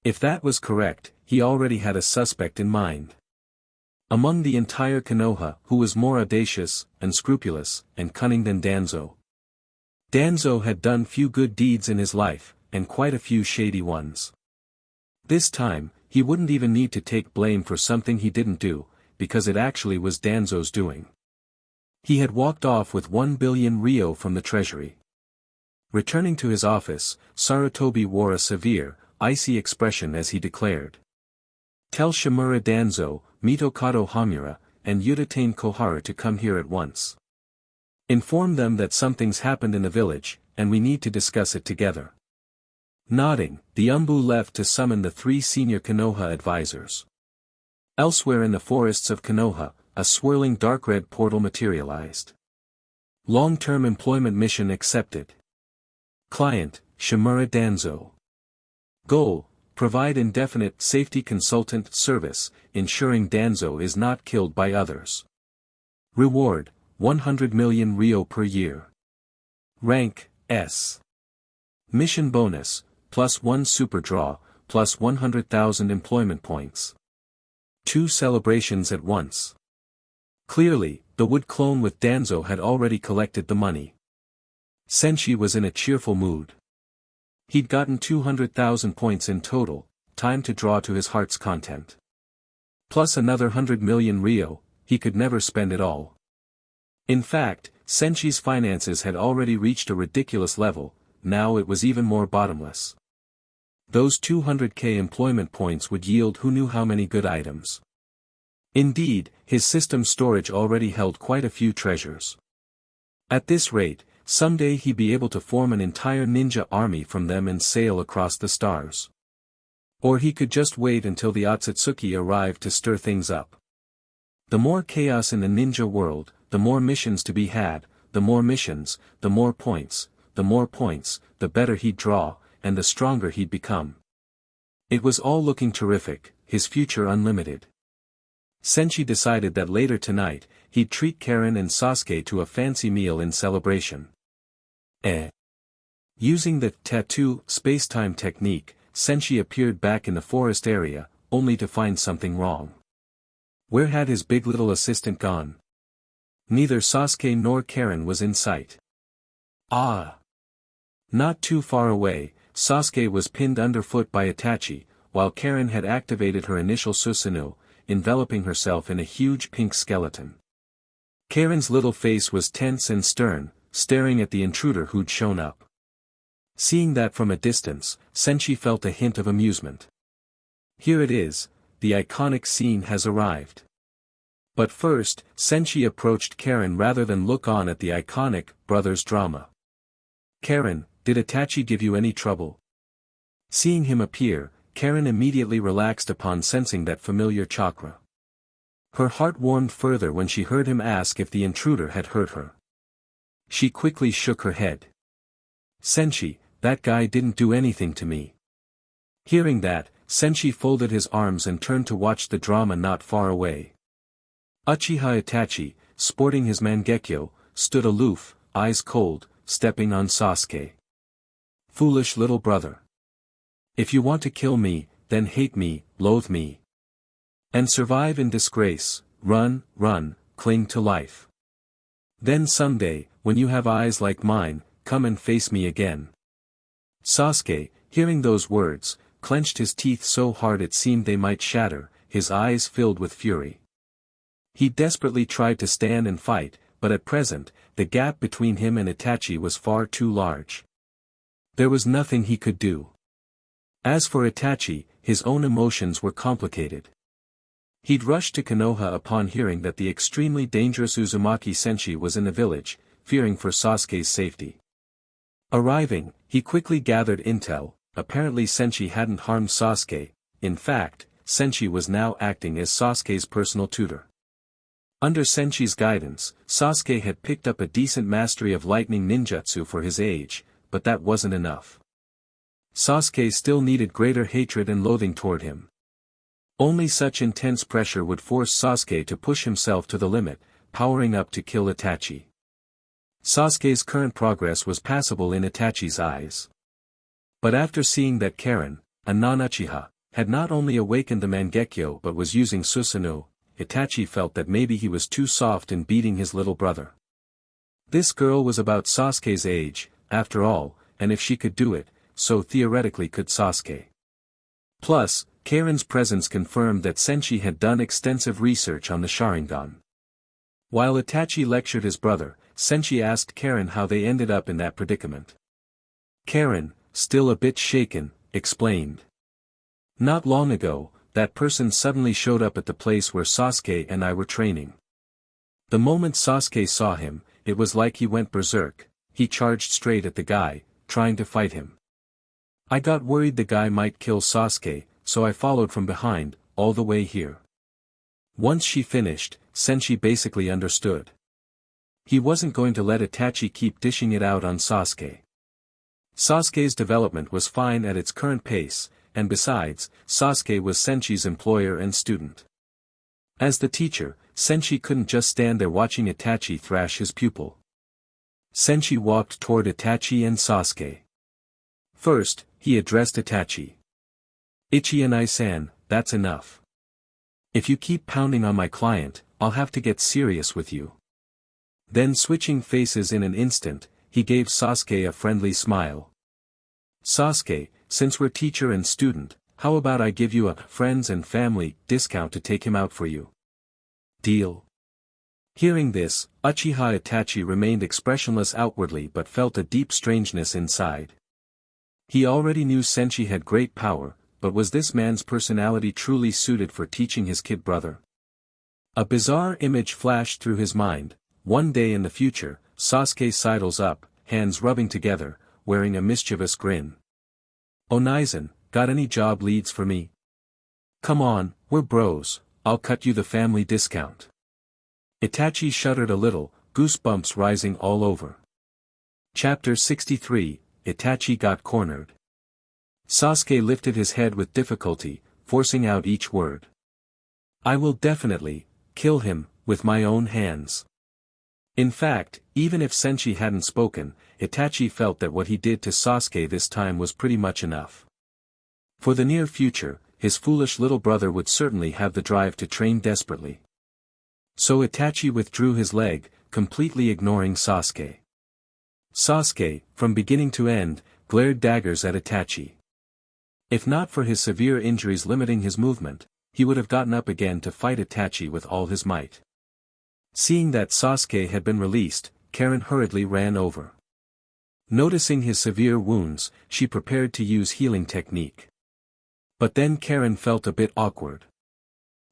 If that was correct, he already had a suspect in mind. Among the entire Konoha, who was more audacious, unscrupulous, and cunning than Danzo. Danzo had done few good deeds in his life, and quite a few shady ones. This time, he wouldn't even need to take blame for something he didn't do, because it actually was Danzo's doing. He had walked off with 1 billion Ryo from the treasury. Returning to his office, Sarutobi wore a severe, icy expression as he declared. Tell Shimura Danzo, Mitokado Hamura, and Udatane Kohara to come here at once. Inform them that something's happened in the village, and we need to discuss it together. Nodding, the Umbu left to summon the 3 senior Konoha advisors. Elsewhere in the forests of Konoha, a swirling dark red portal materialized. Long-term employment mission accepted. Client, Shimura Danzo. Goal, provide indefinite safety consultant service, ensuring Danzo is not killed by others. Reward, 100 million Ryo per year. Rank, S. Mission bonus, +1 super draw, plus 100,000 employment points. 2 celebrations at once. Clearly, the wood clone with Danzo had already collected the money. Senshi was in a cheerful mood. He'd gotten 200,000 points in total, time to draw to his heart's content. Plus another 100 million Ryo, he could never spend it all. In fact, Senshi's finances had already reached a ridiculous level, now it was even more bottomless. Those 200k employment points would yield who knew how many good items. Indeed, his system storage already held quite a few treasures. At this rate, someday he'd be able to form an entire ninja army from them and sail across the stars. Or he could just wait until the Otsutsuki arrived to stir things up. The more chaos in the ninja world, the more missions to be had, the more missions, the more points, the better he'd draw, and the stronger he'd become. It was all looking terrific, his future unlimited. Senshi decided that later tonight, he'd treat Karen and Sasuke to a fancy meal in celebration. Using the tattoo space-time technique, Senshi appeared back in the forest area, only to find something wrong. Where had his big little assistant gone? Neither Sasuke nor Karen was in sight. Ah! Not too far away, Sasuke was pinned underfoot by Itachi, while Karen had activated her initial Susanoo, enveloping herself in a huge pink skeleton. Karen's little face was tense and stern, staring at the intruder who'd shown up. Seeing that from a distance, Senshi felt a hint of amusement. Here it is, the iconic scene has arrived. But first, Senshi approached Karen rather than look on at the iconic brothers drama. Karen, did Itachi give you any trouble? Seeing him appear, Karen immediately relaxed upon sensing that familiar chakra. Her heart warmed further when she heard him ask if the intruder had hurt her. She quickly shook her head. Senshi, that guy didn't do anything to me. Hearing that, Senshi folded his arms and turned to watch the drama not far away. Uchiha Itachi, sporting his Mangekyo, stood aloof, eyes cold, stepping on Sasuke. Foolish little brother. If you want to kill me, then hate me, loathe me. And survive in disgrace, run, cling to life. Then someday, when you have eyes like mine, come and face me again. Sasuke, hearing those words, clenched his teeth so hard it seemed they might shatter, his eyes filled with fury. He desperately tried to stand and fight, but at present, the gap between him and Itachi was far too large. There was nothing he could do. As for Itachi, his own emotions were complicated. He'd rushed to Konoha upon hearing that the extremely dangerous Uzumaki Senshi was in the village, fearing for Sasuke's safety. Arriving, he quickly gathered intel. Apparently Senshi hadn't harmed Sasuke. In fact, Senshi was now acting as Sasuke's personal tutor. Under Senshi's guidance, Sasuke had picked up a decent mastery of lightning ninjutsu for his age, but that wasn't enough. Sasuke still needed greater hatred and loathing toward him. Only such intense pressure would force Sasuke to push himself to the limit, powering up to kill Itachi. Sasuke's current progress was passable in Itachi's eyes. But after seeing that Karen, a non-Uchiha, had not only awakened the Mangekyo but was using Susanoo, Itachi felt that maybe he was too soft in beating his little brother. This girl was about Sasuke's age, after all, and if she could do it, so theoretically could Sasuke. Plus, Karen's presence confirmed that Senshi had done extensive research on the Sharingan. While Itachi lectured his brother, Senshi asked Karen how they ended up in that predicament. Karen, still a bit shaken, explained. Not long ago, that person suddenly showed up at the place where Sasuke and I were training. The moment Sasuke saw him, it was like he went berserk. He charged straight at the guy, trying to fight him. I got worried the guy might kill Sasuke, so I followed from behind, all the way here. Once she finished, Senshi basically understood. He wasn't going to let Itachi keep dishing it out on Sasuke. Sasuke's development was fine at its current pace, and besides, Sasuke was Senshi's employer and student. As the teacher, Senshi couldn't just stand there watching Itachi thrash his pupil. Senshi walked toward Itachi and Sasuke. First, he addressed Itachi. Ichienai-san, that's enough. If you keep pounding on my client, I'll have to get serious with you. Then switching faces in an instant, he gave Sasuke a friendly smile. Sasuke, since we're teacher and student, how about I give you a friends and family discount to take him out for you? Deal? Hearing this, Uchiha Itachi remained expressionless outwardly but felt a deep strangeness inside. He already knew Senshi had great power, but was this man's personality truly suited for teaching his kid brother? A bizarre image flashed through his mind. One day in the future, Sasuke sidles up, hands rubbing together, wearing a mischievous grin. Onaizen, got any job leads for me? Come on, we're bros, I'll cut you the family discount. Itachi shuddered a little, goosebumps rising all over. Chapter 63, Itachi got cornered. Sasuke lifted his head with difficulty, forcing out each word. I will definitely kill him with my own hands. In fact, even if Senshi hadn't spoken, Itachi felt that what he did to Sasuke this time was pretty much enough. For the near future, his foolish little brother would certainly have the drive to train desperately. So Itachi withdrew his leg, completely ignoring Sasuke. Sasuke, from beginning to end, glared daggers at Itachi. If not for his severe injuries limiting his movement, he would have gotten up again to fight Itachi with all his might. Seeing that Sasuke had been released, Karen hurriedly ran over. Noticing his severe wounds, she prepared to use healing technique. But then Karen felt a bit awkward.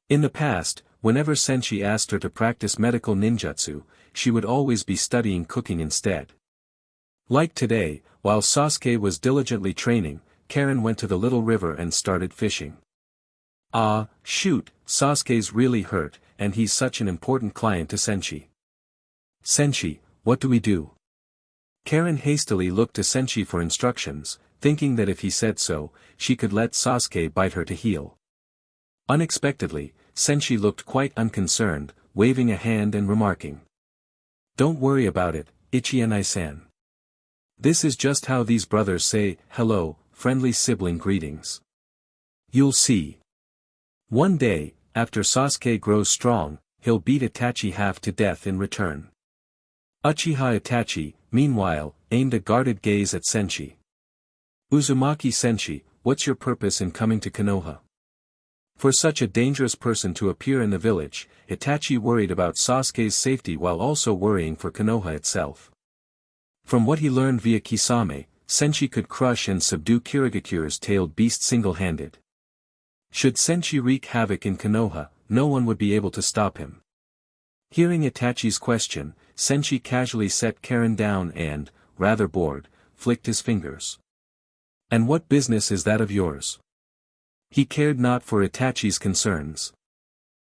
In the past, whenever Senshi asked her to practice medical ninjutsu, she would always be studying cooking instead. Like today, while Sasuke was diligently training, Karen went to the little river and started fishing. Ah, shoot, Sasuke's really hurt, and he's such an important client to Senshi. Senshi, what do we do? Karen hastily looked to Senshi for instructions, thinking that if he said so, she could let Sasuke bite her to heal. Unexpectedly, Senshi looked quite unconcerned, waving a hand and remarking. Don't worry about it, Ichienai-san. This is just how these brothers say, hello, friendly sibling greetings. You'll see. One day, after Sasuke grows strong, he'll beat Itachi half to death in return. Uchiha Itachi, meanwhile, aimed a guarded gaze at Senshi. Uzumaki Senshi, what's your purpose in coming to Konoha? For such a dangerous person to appear in the village, Itachi worried about Sasuke's safety while also worrying for Konoha itself. From what he learned via Kisame, Senshi could crush and subdue Kirigakure's tailed beast single-handed. Should Senshi wreak havoc in Konoha, no one would be able to stop him. Hearing Itachi's question, Senshi casually set Karen down and, rather bored, flicked his fingers. And what business is that of yours? He cared not for Itachi's concerns.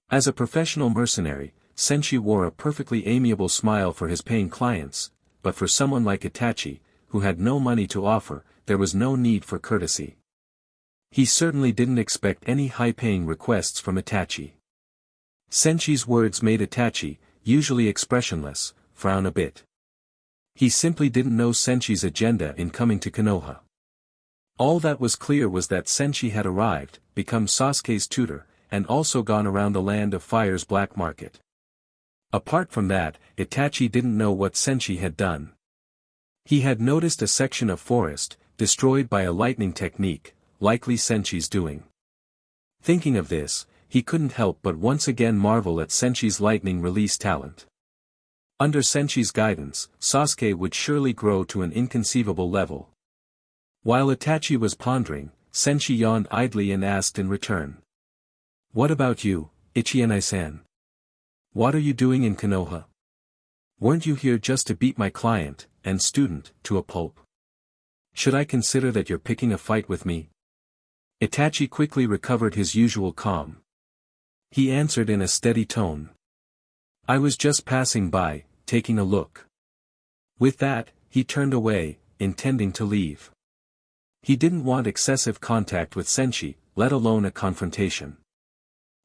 As a professional mercenary, Senshi wore a perfectly amiable smile for his paying clients, but for someone like Itachi, who had no money to offer, there was no need for courtesy. He certainly didn't expect any high-paying requests from Itachi. Senshi's words made Itachi, usually expressionless, frown a bit. He simply didn't know Senshi's agenda in coming to Konoha. All that was clear was that Senshi had arrived, become Sasuke's tutor, and also gone around the Land of Fire's black market. Apart from that, Itachi didn't know what Senshi had done. He had noticed a section of forest, destroyed by a lightning technique, likely Senshi's doing. Thinking of this, he couldn't help but once again marvel at Senshi's lightning release talent. Under Senshi's guidance, Sasuke would surely grow to an inconceivable level. While Itachi was pondering, Senshi yawned idly and asked in return. What about you, Ichienai-san? What are you doing in Konoha? Weren't you here just to beat my client, and student, to a pulp? Should I consider that you're picking a fight with me? Itachi quickly recovered his usual calm. He answered in a steady tone. I was just passing by, taking a look. With that, he turned away, intending to leave. He didn't want excessive contact with Senshi, let alone a confrontation.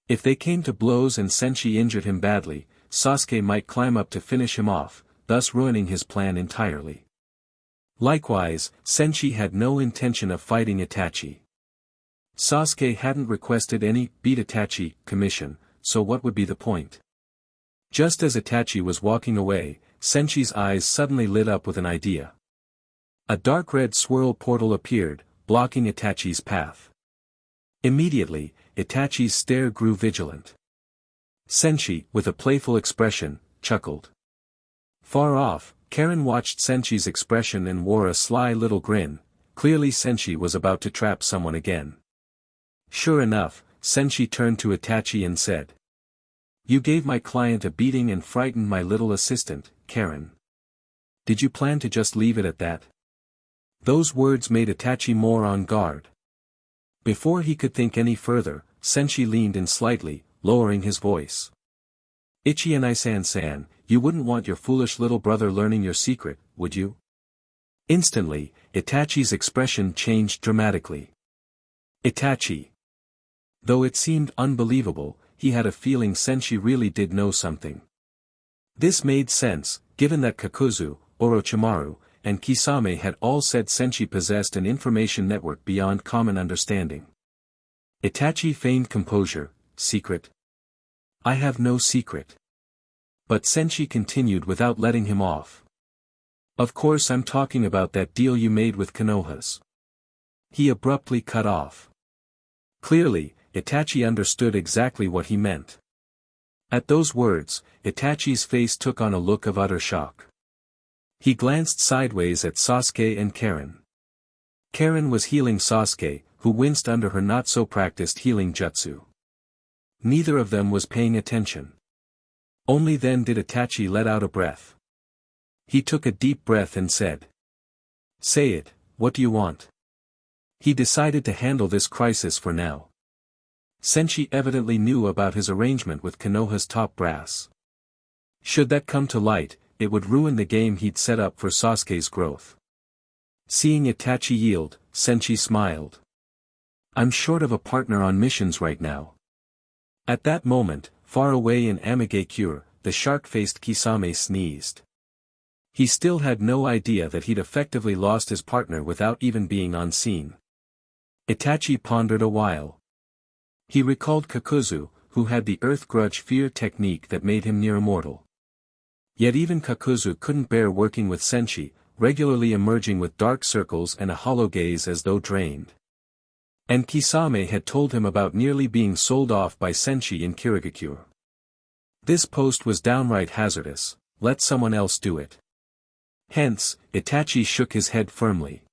If they came to blows and Senshi injured him badly, Sasuke might climb up to finish him off, thus ruining his plan entirely. Likewise, Senshi had no intention of fighting Itachi. Sasuke hadn't requested any beat Itachi commission, so what would be the point? Just as Itachi was walking away, Senshi's eyes suddenly lit up with an idea. A dark red swirl portal appeared, blocking Itachi's path. Immediately, Itachi's stare grew vigilant. Senshi, with a playful expression, chuckled. Far off, Karen watched Senshi's expression and wore a sly little grin. Clearly Senshi was about to trap someone again. Sure enough, Senshi turned to Itachi and said. You gave my client a beating and frightened my little assistant, Karen. Did you plan to just leave it at that? Those words made Itachi more on guard. Before he could think any further, Senshi leaned in slightly, lowering his voice. Ichienai-san, you wouldn't want your foolish little brother learning your secret, would you? Instantly, Itachi's expression changed dramatically. Itachi. Though it seemed unbelievable, he had a feeling Senshi really did know something. This made sense, given that Kakuzu, Orochimaru, and Kisame had all said Senshi possessed an information network beyond common understanding. Itachi feigned composure. Secret? I have no secret. But Senshi continued without letting him off. Of course I'm talking about that deal you made with Konoha's. He abruptly cut off. Clearly, Itachi understood exactly what he meant. At those words, Itachi's face took on a look of utter shock. He glanced sideways at Sasuke and Karen. Karen was healing Sasuke, who winced under her not-so-practiced healing jutsu. Neither of them was paying attention. Only then did Itachi let out a breath. He took a deep breath and said, "Say it, what do you want?" He decided to handle this crisis for now. Senshi evidently knew about his arrangement with Konoha's top brass. Should that come to light, it would ruin the game he'd set up for Sasuke's growth. Seeing Itachi yield, Senshi smiled. "I'm short of a partner on missions right now." At that moment, far away in Amigakure, the shark-faced Kisame sneezed. He still had no idea that he'd effectively lost his partner without even being on scene. Itachi pondered a while. He recalled Kakuzu, who had the Earth Grudge Fear technique that made him near immortal. Yet even Kakuzu couldn't bear working with Senshi, regularly emerging with dark circles and a hollow gaze as though drained. And Kisame had told him about nearly being sold off by Senshi in Kirigakure. This post was downright hazardous, let someone else do it. Hence, Itachi shook his head firmly.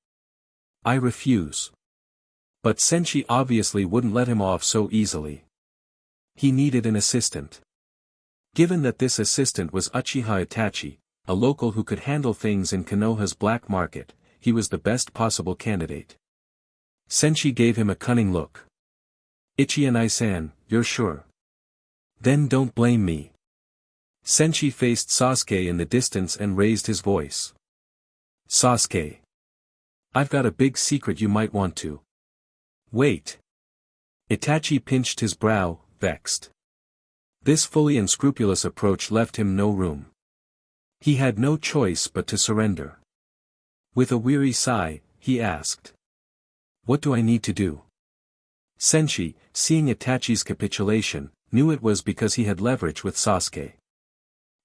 "I refuse." But Senshi obviously wouldn't let him off so easily. He needed an assistant. Given that this assistant was Uchiha Itachi, a local who could handle things in Konoha's black market, he was the best possible candidate. Senshi gave him a cunning look. "Ichienai-san, you're sure? Then don't blame me." Senshi faced Sasuke in the distance and raised his voice. "Sasuke. I've got a big secret you might want to." "Wait." Itachi pinched his brow, vexed. This fully unscrupulous approach left him no room. He had no choice but to surrender. With a weary sigh, he asked, "What do I need to do?" Senshi, seeing Itachi's capitulation, knew it was because he had leverage with Sasuke.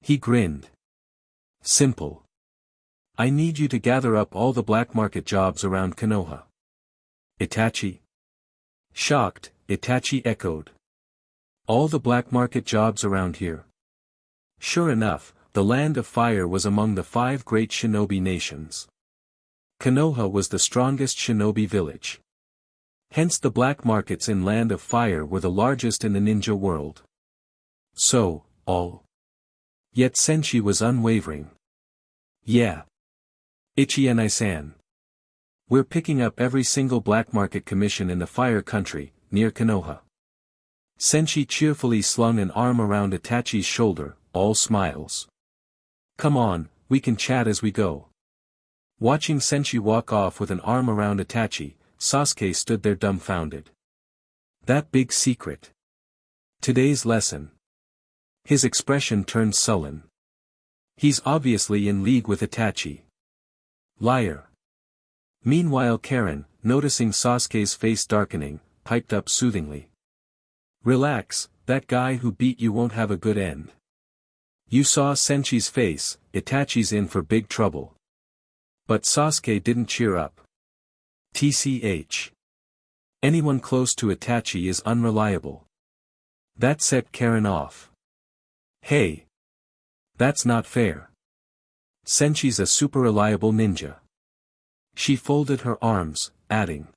He grinned. "Simple. I need you to gather up all the black market jobs around Konoha." "Itachi?" Shocked, Itachi echoed. "All the black market jobs around here?" Sure enough, the Land of Fire was among the 5 great shinobi nations. Konoha was the strongest shinobi village. Hence the black markets in Land of Fire were the largest in the ninja world. So, all. Yet Senshi was unwavering. "Yeah. Ichienai-san. We're picking up every single black market commission in the Fire Country, near Konoha." Senshi cheerfully slung an arm around Itachi's shoulder, all smiles. "Come on, we can chat as we go." Watching Senshi walk off with an arm around Itachi, Sasuke stood there dumbfounded. That big secret. Today's lesson. His expression turned sullen. He's obviously in league with Itachi. Liar. Meanwhile Karen, noticing Sasuke's face darkening, piped up soothingly. "Relax, that guy who beat you won't have a good end. You saw Senshi's face, Itachi's in for big trouble." But Sasuke didn't cheer up. "Tch. Anyone close to Itachi is unreliable." That set Karen off. "Hey. That's not fair. Senshi's a super reliable ninja." She folded her arms, adding,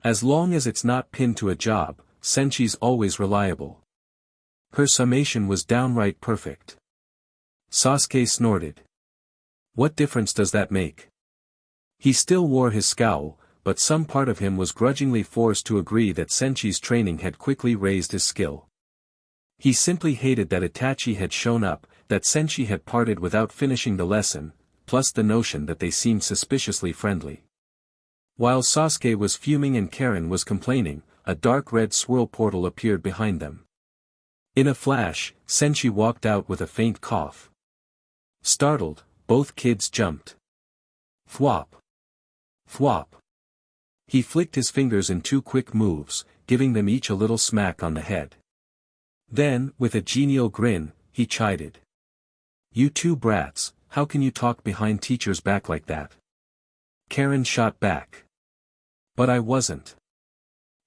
"As long as it's not pinned to a job, Senshi's always reliable." Her summation was downright perfect. Sasuke snorted. What difference does that make? He still wore his scowl, but some part of him was grudgingly forced to agree that Senshi's training had quickly raised his skill. He simply hated that Itachi had shown up, that Senshi had parted without finishing the lesson, plus the notion that they seemed suspiciously friendly. While Sasuke was fuming and Karen was complaining, a dark red swirl portal appeared behind them. In a flash, Senshi walked out with a faint cough. Startled, both kids jumped. Thwop. Thwop. He flicked his fingers in 2 quick moves, giving them each a little smack on the head. Then, with a genial grin, he chided. "You two brats, how can you talk behind teacher's back like that? Karen shot back. But I wasn't.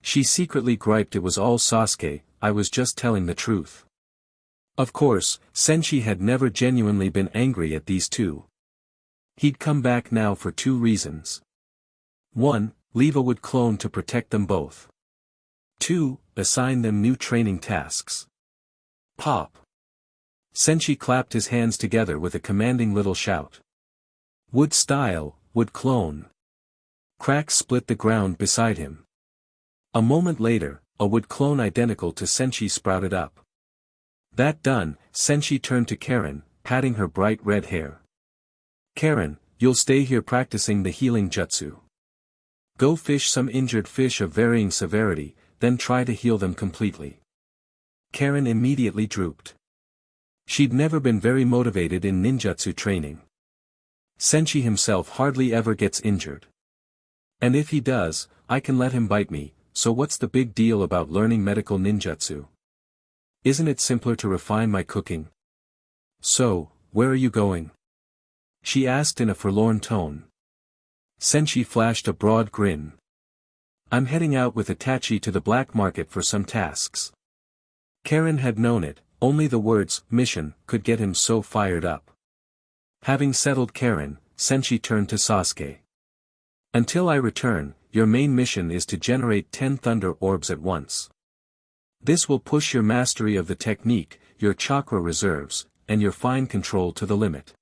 She secretly griped it was all Sasuke, I was just telling the truth. Of course, Senshi had never genuinely been angry at these two. He'd come back now for two reasons. 1. Leave a wood clone to protect them both. 2. Assign them new training tasks. Pop. Senshi clapped his hands together with a commanding little shout. Wood style, wood clone. Cracks split the ground beside him. A moment later, a wood clone identical to Senshi sprouted up. That done, Senshi turned to Karen, patting her bright red hair. Karen, you'll stay here practicing the healing jutsu. Go fish some injured fish of varying severity, then try to heal them completely. Karen immediately drooped. She'd never been very motivated in ninjutsu training. Senshi himself hardly ever gets injured. And if he does, I can let him bite me, so what's the big deal about learning medical ninjutsu? Isn't it simpler to refine my cooking? So, where are you going? She asked in a forlorn tone. Senshi flashed a broad grin. I'm heading out with Itachi to the black market for some tasks. Karen had known it, only the words, mission, could get him so fired up. Having settled Karen, Senshi turned to Sasuke. Until I return, your main mission is to generate 10 thunder orbs at once. This will push your mastery of the technique, your chakra reserves, and your fine control to the limit.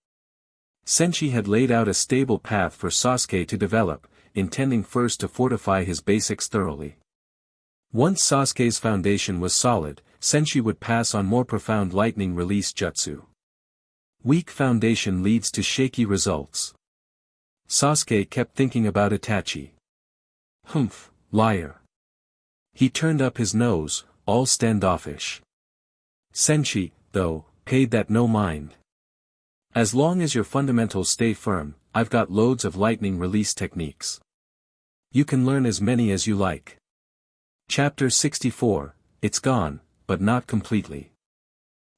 Senshi had laid out a stable path for Sasuke to develop, intending first to fortify his basics thoroughly. Once Sasuke's foundation was solid, Senshi would pass on more profound lightning release jutsu. Weak foundation leads to shaky results. Sasuke kept thinking about Itachi. Humph, liar. He turned up his nose, all standoffish. Senshi, though, paid that no mind. As long as your fundamentals stay firm, I've got loads of lightning release techniques. You can learn as many as you like. Chapter 64, It's gone, but not completely.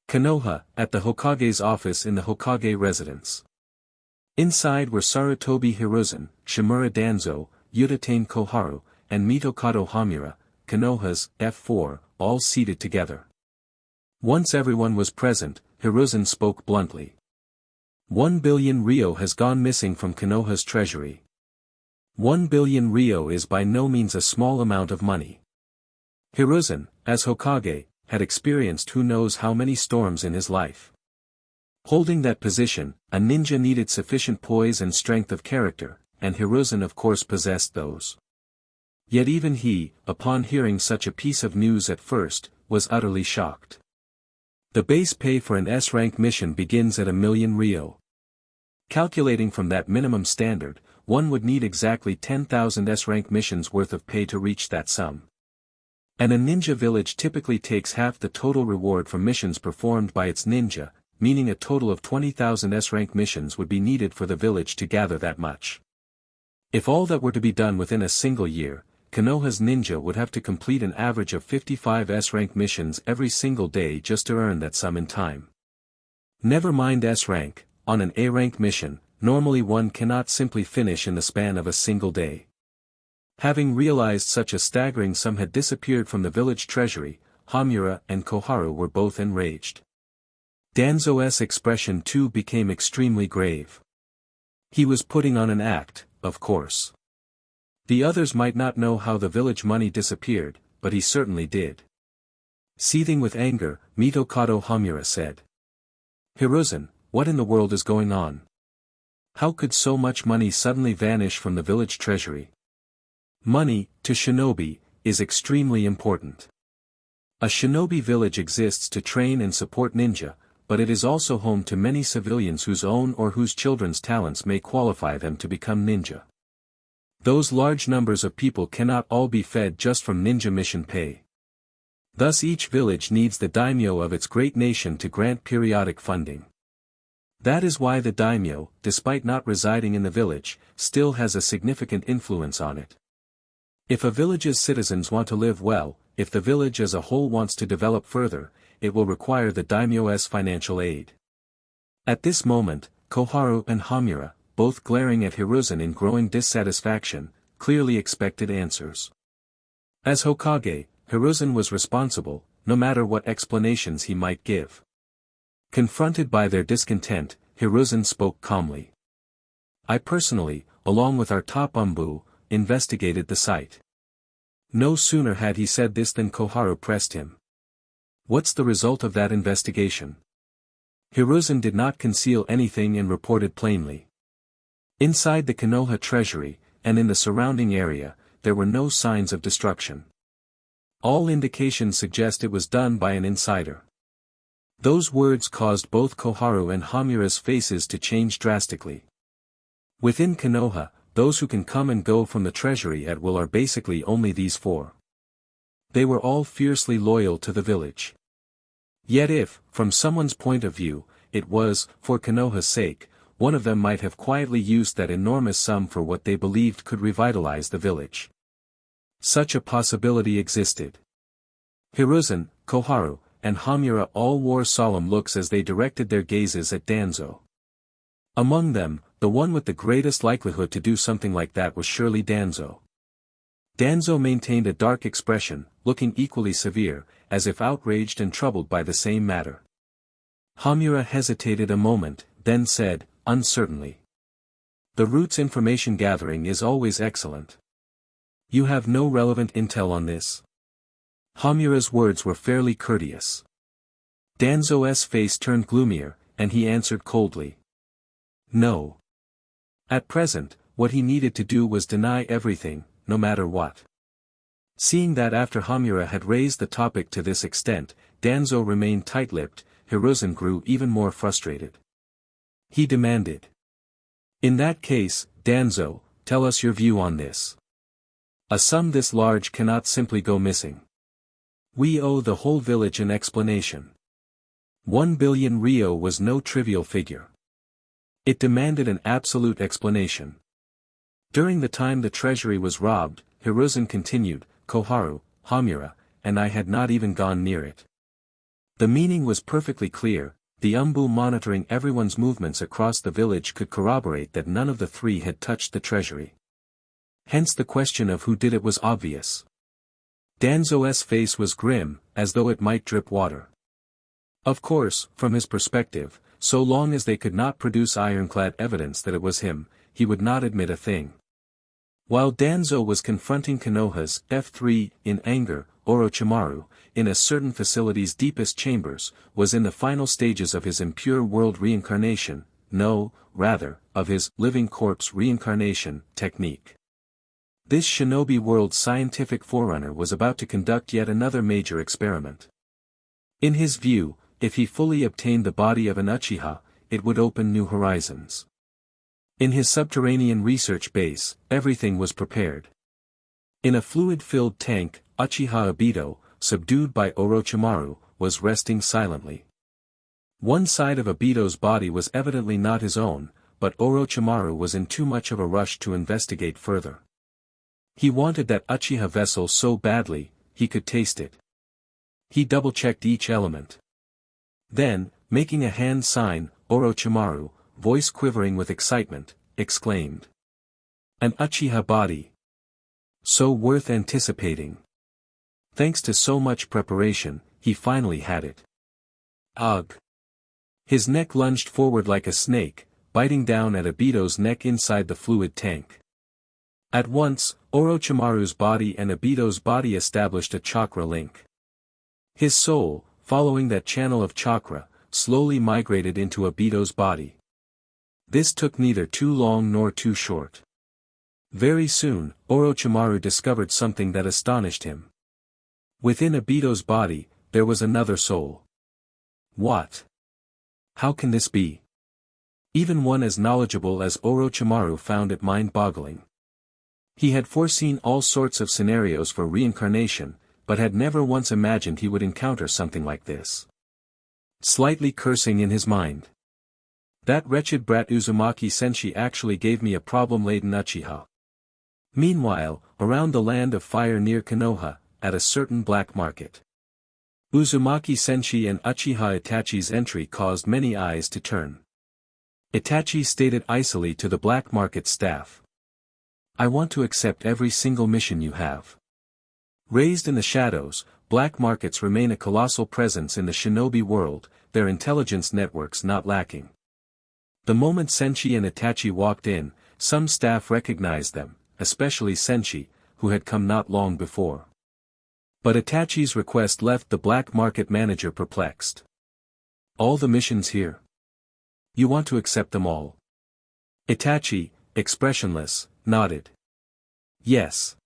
Konoha, at the Hokage's office in the Hokage residence. Inside were Sarutobi Hiruzen, Shimura Danzo, Udatane Koharu, and Mitokado Hamura, Konoha's F4, all seated together. Once everyone was present, Hiruzen spoke bluntly. 1 billion ryo has gone missing from Konoha's treasury. 1 billion ryo is by no means a small amount of money. Hiruzen, as Hokage, had experienced who knows how many storms in his life. Holding that position, a ninja needed sufficient poise and strength of character, and Hiruzen of course possessed those. Yet even he, upon hearing such a piece of news at first, was utterly shocked. The base pay for an S-rank mission begins at 1 million ryo. Calculating from that minimum standard, one would need exactly 10,000 S-rank missions worth of pay to reach that sum. And a ninja village typically takes half the total reward from missions performed by its ninja, meaning a total of 20,000 S-rank missions would be needed for the village to gather that much. If all that were to be done within a single year, Konoha's ninja would have to complete an average of 55 S-rank missions every single day just to earn that sum in time. Never mind S-rank, on an A-rank mission, normally one cannot simply finish in the span of a single day. Having realized such a staggering sum had disappeared from the village treasury, Hamura and Koharu were both enraged. Danzo's expression too became extremely grave. He was putting on an act, of course. The others might not know how the village money disappeared, but he certainly did. Seething with anger, Mitokado Hamura said. Hiruzen, what in the world is going on? How could so much money suddenly vanish from the village treasury? Money, to shinobi, is extremely important. A shinobi village exists to train and support ninja, but it is also home to many civilians whose own or whose children's talents may qualify them to become ninja. Those large numbers of people cannot all be fed just from ninja mission pay. Thus each village needs the daimyo of its great nation to grant periodic funding. That is why the daimyo, despite not residing in the village, still has a significant influence on it. If a village's citizens want to live well, if the village as a whole wants to develop further, it will require the daimyo's financial aid. At this moment, Koharu and Hamura, both glaring at Hiruzen in growing dissatisfaction, clearly expected answers. As Hokage, Hiruzen was responsible, no matter what explanations he might give. Confronted by their discontent, Hiruzen spoke calmly. I personally, along with our top Umbu, investigated the site. No sooner had he said this than Koharu pressed him. What's the result of that investigation? Hiruzen did not conceal anything and reported plainly. Inside the Konoha treasury, and in the surrounding area, there were no signs of destruction. All indications suggest it was done by an insider. Those words caused both Koharu and Hamura's faces to change drastically. Within Konoha, those who can come and go from the treasury at will are basically only these four. They were all fiercely loyal to the village. Yet if, from someone's point of view, it was, for Konoha's sake, one of them might have quietly used that enormous sum for what they believed could revitalize the village. Such a possibility existed. Hiruzen, Koharu, and Hamura all wore solemn looks as they directed their gazes at Danzo. Among them, the one with the greatest likelihood to do something like that was surely Danzo. Danzo maintained a dark expression, looking equally severe, as if outraged and troubled by the same matter. Hamura hesitated a moment, then said, uncertainly. The Root's information gathering is always excellent. You have no relevant intel on this? Hamura's words were fairly courteous. Danzo's face turned gloomier, and he answered coldly. No. At present, what he needed to do was deny everything, no matter what. Seeing that after Hamura had raised the topic to this extent, Danzo remained tight-lipped, Hiruzen grew even more frustrated. He demanded. In that case, Danzo, tell us your view on this. A sum this large cannot simply go missing. We owe the whole village an explanation. 1 billion ryo was no trivial figure. It demanded an absolute explanation. During the time the treasury was robbed, Hiruzen continued, Koharu, Hamura, and I had not even gone near it. The meaning was perfectly clear, the Umbu monitoring everyone's movements across the village could corroborate that none of the three had touched the treasury. Hence the question of who did it was obvious. Danzo's face was grim, as though it might drip water. Of course, from his perspective, so long as they could not produce ironclad evidence that it was him, he would not admit a thing. While Danzo was confronting Konoha's F3 in anger, Orochimaru, in a certain facility's deepest chambers, was in the final stages of his impure world reincarnation, of his living corpse reincarnation technique. This shinobi world's scientific forerunner was about to conduct yet another major experiment. In his view, if he fully obtained the body of an Uchiha, it would open new horizons. In his subterranean research base, everything was prepared. In a fluid-filled tank, Uchiha Obito, subdued by Orochimaru, was resting silently. One side of Obito's body was evidently not his own, but Orochimaru was in too much of a rush to investigate further. He wanted that Uchiha vessel so badly, he could taste it. He double-checked each element. Then, making a hand sign, Orochimaru, voice quivering with excitement, exclaimed. An Uchiha body. So worth anticipating. Thanks to so much preparation, he finally had it. Ugh. His neck lunged forward like a snake, biting down at Obito's neck inside the fluid tank. At once, Orochimaru's body and Obito's body established a chakra link. His soul, following that channel of chakra, slowly migrated into Obito's body. This took neither too long nor too short. Very soon, Orochimaru discovered something that astonished him. Within Obito's body, there was another soul. What? How can this be? Even one as knowledgeable as Orochimaru found it mind-boggling. He had foreseen all sorts of scenarios for reincarnation, but had never once imagined he would encounter something like this. Slightly cursing in his mind. That wretched brat Uzumaki Senshi actually gave me a problem-laden Uchiha. Meanwhile, around the land of fire near Konoha, at a certain black market. Uzumaki Senshi and Uchiha Itachi's entry caused many eyes to turn. Itachi stated icily to the black market staff. I want to accept every single mission you have. Raised in the shadows, black markets remain a colossal presence in the shinobi world, their intelligence networks not lacking. The moment Senshi and Itachi walked in, some staff recognized them, especially Senshi, who had come not long before. But Itachi's request left the black market manager perplexed. All the missions here? You want to accept them all? Itachi, expressionless, nodded. Yes.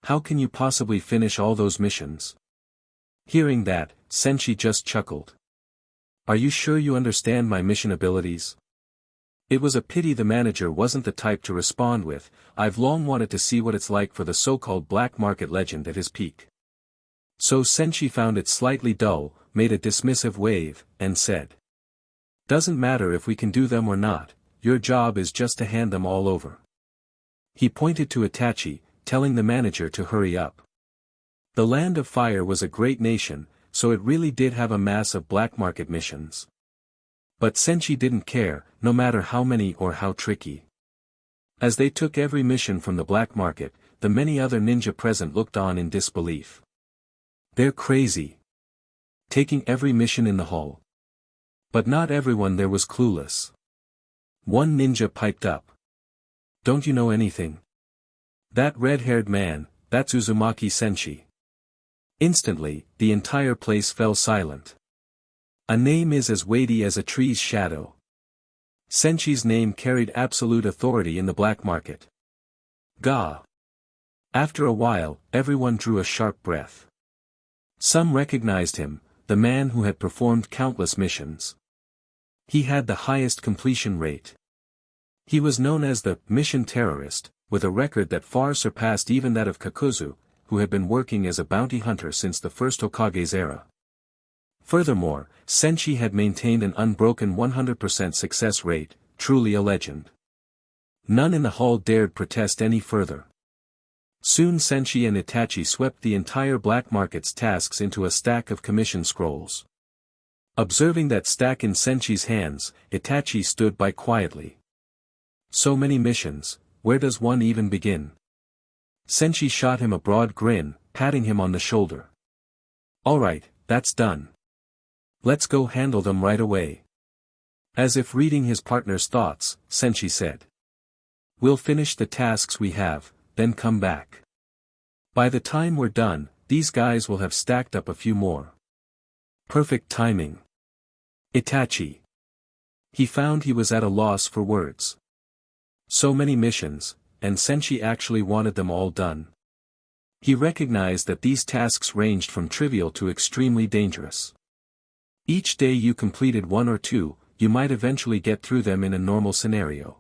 How can you possibly finish all those missions? Hearing that, Senshi just chuckled. Are you sure you understand my mission abilities? It was a pity the manager wasn't the type to respond with, I've long wanted to see what it's like for the so-called black market legend at his peak. So Senshi found it slightly dull, made a dismissive wave, and said. Doesn't matter if we can do them or not, your job is just to hand them all over. He pointed to Itachi, telling the manager to hurry up. The Land of Fire was a great nation, so it really did have a mass of black market missions. But Senshi didn't care, no matter how many or how tricky. As they took every mission from the black market, the many other ninja present looked on in disbelief. They're crazy. Taking every mission in the hall. But not everyone there was clueless. One ninja piped up. Don't you know anything? That red-haired man, that's Uzumaki Senshi. Instantly, the entire place fell silent. A name is as weighty as a tree's shadow. Senshi's name carried absolute authority in the black market. Gah! After a while, everyone drew a sharp breath. Some recognized him, the man who had performed countless missions. He had the highest completion rate. He was known as the mission terrorist, with a record that far surpassed even that of Kakuzu, who had been working as a bounty hunter since the first Hokage's era. Furthermore, Senshi had maintained an unbroken 100% success rate, truly a legend. None in the hall dared protest any further. Soon Senshi and Itachi swept the entire black market's tasks into a stack of commission scrolls. Observing that stack in Senshi's hands, Itachi stood by quietly. So many missions, where does one even begin? Senshi shot him a broad grin, patting him on the shoulder. All right, that's done. Let's go handle them right away. As if reading his partner's thoughts, Senshi said. We'll finish the tasks we have, then come back. By the time we're done, these guys will have stacked up a few more. Perfect timing. Itachi. He found he was at a loss for words. So many missions, and Senshi actually wanted them all done. He recognized that these tasks ranged from trivial to extremely dangerous. Each day you completed one or two, you might eventually get through them in a normal scenario.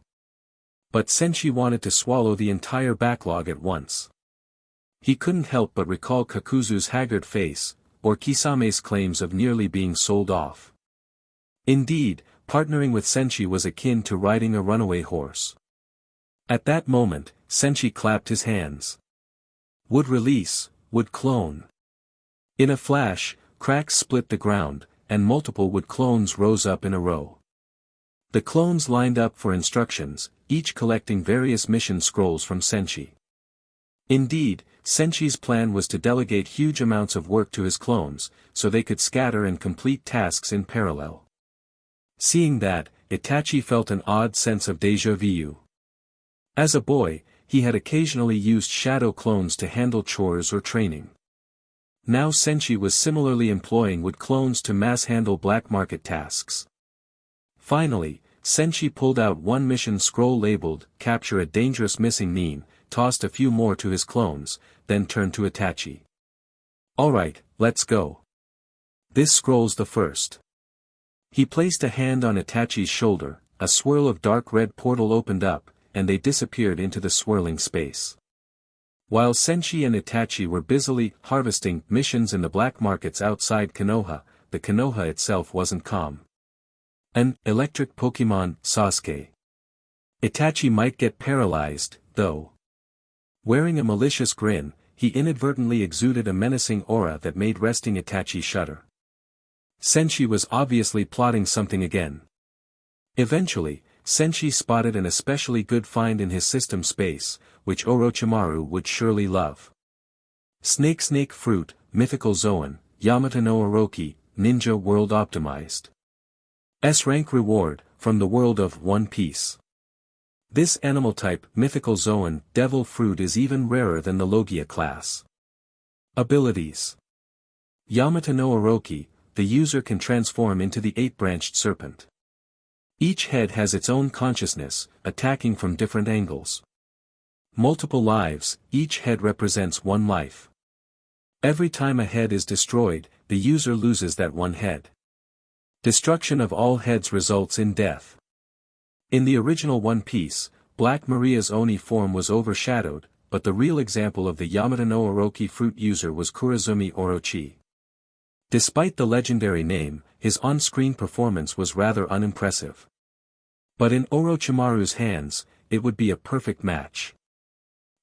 But Senshi wanted to swallow the entire backlog at once. He couldn't help but recall Kakuzu's haggard face, or Kisame's claims of nearly being sold off. Indeed, partnering with Senshi was akin to riding a runaway horse. At that moment, Senshi clapped his hands. Would release, would clone. In a flash, cracks split the ground, and multiple wood clones rose up in a row. The clones lined up for instructions, each collecting various mission scrolls from Senshi. Indeed, Senshi's plan was to delegate huge amounts of work to his clones, so they could scatter and complete tasks in parallel. Seeing that, Itachi felt an odd sense of déjà vu. As a boy, he had occasionally used shadow clones to handle chores or training. Now Senshi was similarly employing wood clones to mass-handle black market tasks. Finally, Senshi pulled out one mission scroll labeled, Capture a Dangerous Missing Nin, tossed a few more to his clones, then turned to Itachi. Alright, let's go. This scroll's the first. He placed a hand on Itachi's shoulder, a swirl of dark red portal opened up, and they disappeared into the swirling space. While Senshi and Itachi were busily harvesting missions in the black markets outside Konoha, the Konoha itself wasn't calm. An electric Pokemon, Sasuke. Itachi might get paralyzed, though. Wearing a malicious grin, he inadvertently exuded a menacing aura that made resting Itachi shudder. Senshi was obviously plotting something again. Eventually, Senshi spotted an especially good find in his system space, which Orochimaru would surely love. Snake Fruit, Mythical Zoan, Yamata no Orochi, Ninja World Optimized. S-rank reward, from the world of One Piece. This animal type, Mythical Zoan, Devil Fruit is even rarer than the Logia class. Abilities. Yamata no Orochi, the user can transform into the 8-branched serpent. Each head has its own consciousness, attacking from different angles. Multiple lives, each head represents one life. Every time a head is destroyed, the user loses that one head. Destruction of all heads results in death. In the original One Piece, Black Maria's Oni form was overshadowed, but the real example of the Yamata no Orochi fruit user was Kurazumi Orochi. Despite the legendary name, his on-screen performance was rather unimpressive. But in Orochimaru's hands, it would be a perfect match.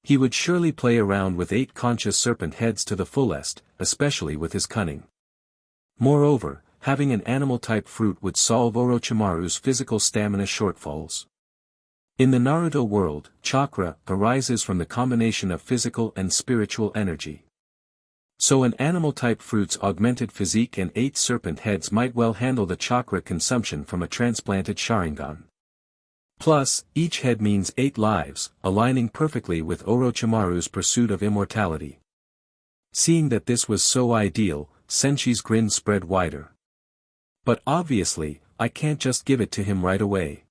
He would surely play around with 8 conscious serpent heads to the fullest, especially with his cunning. Moreover, having an animal-type fruit would solve Orochimaru's physical stamina shortfalls. In the Naruto world, chakra arises from the combination of physical and spiritual energy. So an animal-type fruit's augmented physique and 8 serpent heads might well handle the chakra consumption from a transplanted Sharingan. Plus, each head means 8 lives, aligning perfectly with Orochimaru's pursuit of immortality. Seeing that this was so ideal, Senshi's grin spread wider. But obviously, I can't just give it to him right away.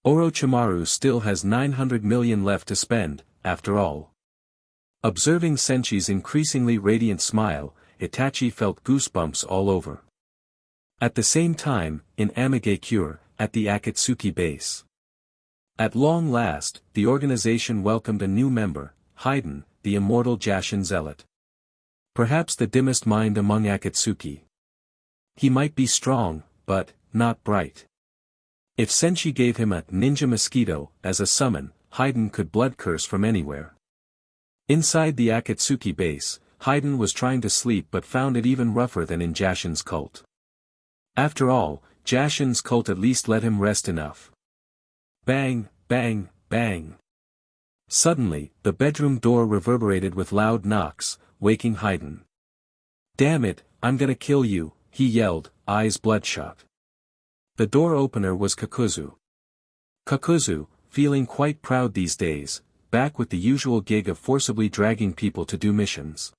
Orochimaru still has 900 million left to spend, after all. Observing Senshi's increasingly radiant smile, Itachi felt goosebumps all over. At the same time, in Amigakure, at the Akatsuki base. At long last, the organization welcomed a new member, Haiden, the immortal Jashin Zealot. Perhaps the dimmest mind among Akatsuki. He might be strong, but not bright. If Senshi gave him a ninja mosquito as a summon, Haiden could blood curse from anywhere. Inside the Akatsuki base, Haiden was trying to sleep but found it even rougher than in Jashin's cult. After all, Jashin's cult at least let him rest enough. Bang, bang, bang. Suddenly, the bedroom door reverberated with loud knocks, waking Haiden. "Damn it, I'm gonna kill you," he yelled, eyes bloodshot. The door opener was Kakuzu. Kakuzu, feeling quite proud these days, back with the usual gig of forcibly dragging people to do missions.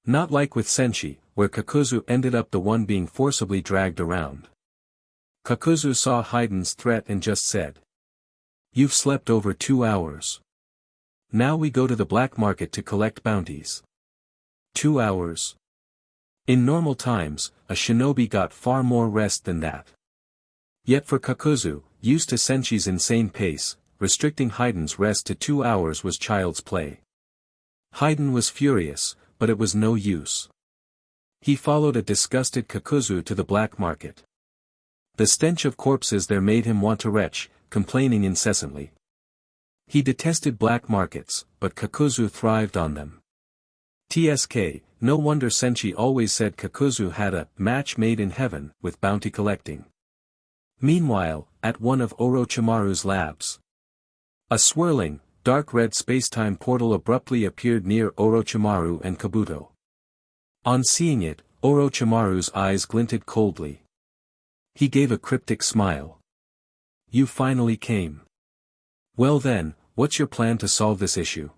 Not like with Senshi, where Kakuzu ended up the one being forcibly dragged around. Kakuzu saw Haiden's threat and just said, "You've slept over 2 hours. Now we go to the black market to collect bounties." 2 hours. In normal times, a shinobi got far more rest than that. Yet for Kakuzu, used to Senshi's insane pace, restricting Haiden's rest to 2 hours was child's play. Haiden was furious, but it was no use. He followed a disgusted Kakuzu to the black market. The stench of corpses there made him want to retch, complaining incessantly. He detested black markets, but Kakuzu thrived on them. TSK, no wonder Senshi always said Kakuzu had a match made in heaven with bounty collecting. Meanwhile, at one of Orochimaru's labs, a swirling, dark red spacetime portal abruptly appeared near Orochimaru and Kabuto. On seeing it, Orochimaru's eyes glinted coldly. He gave a cryptic smile. "You finally came. Well then, what's your plan to solve this issue?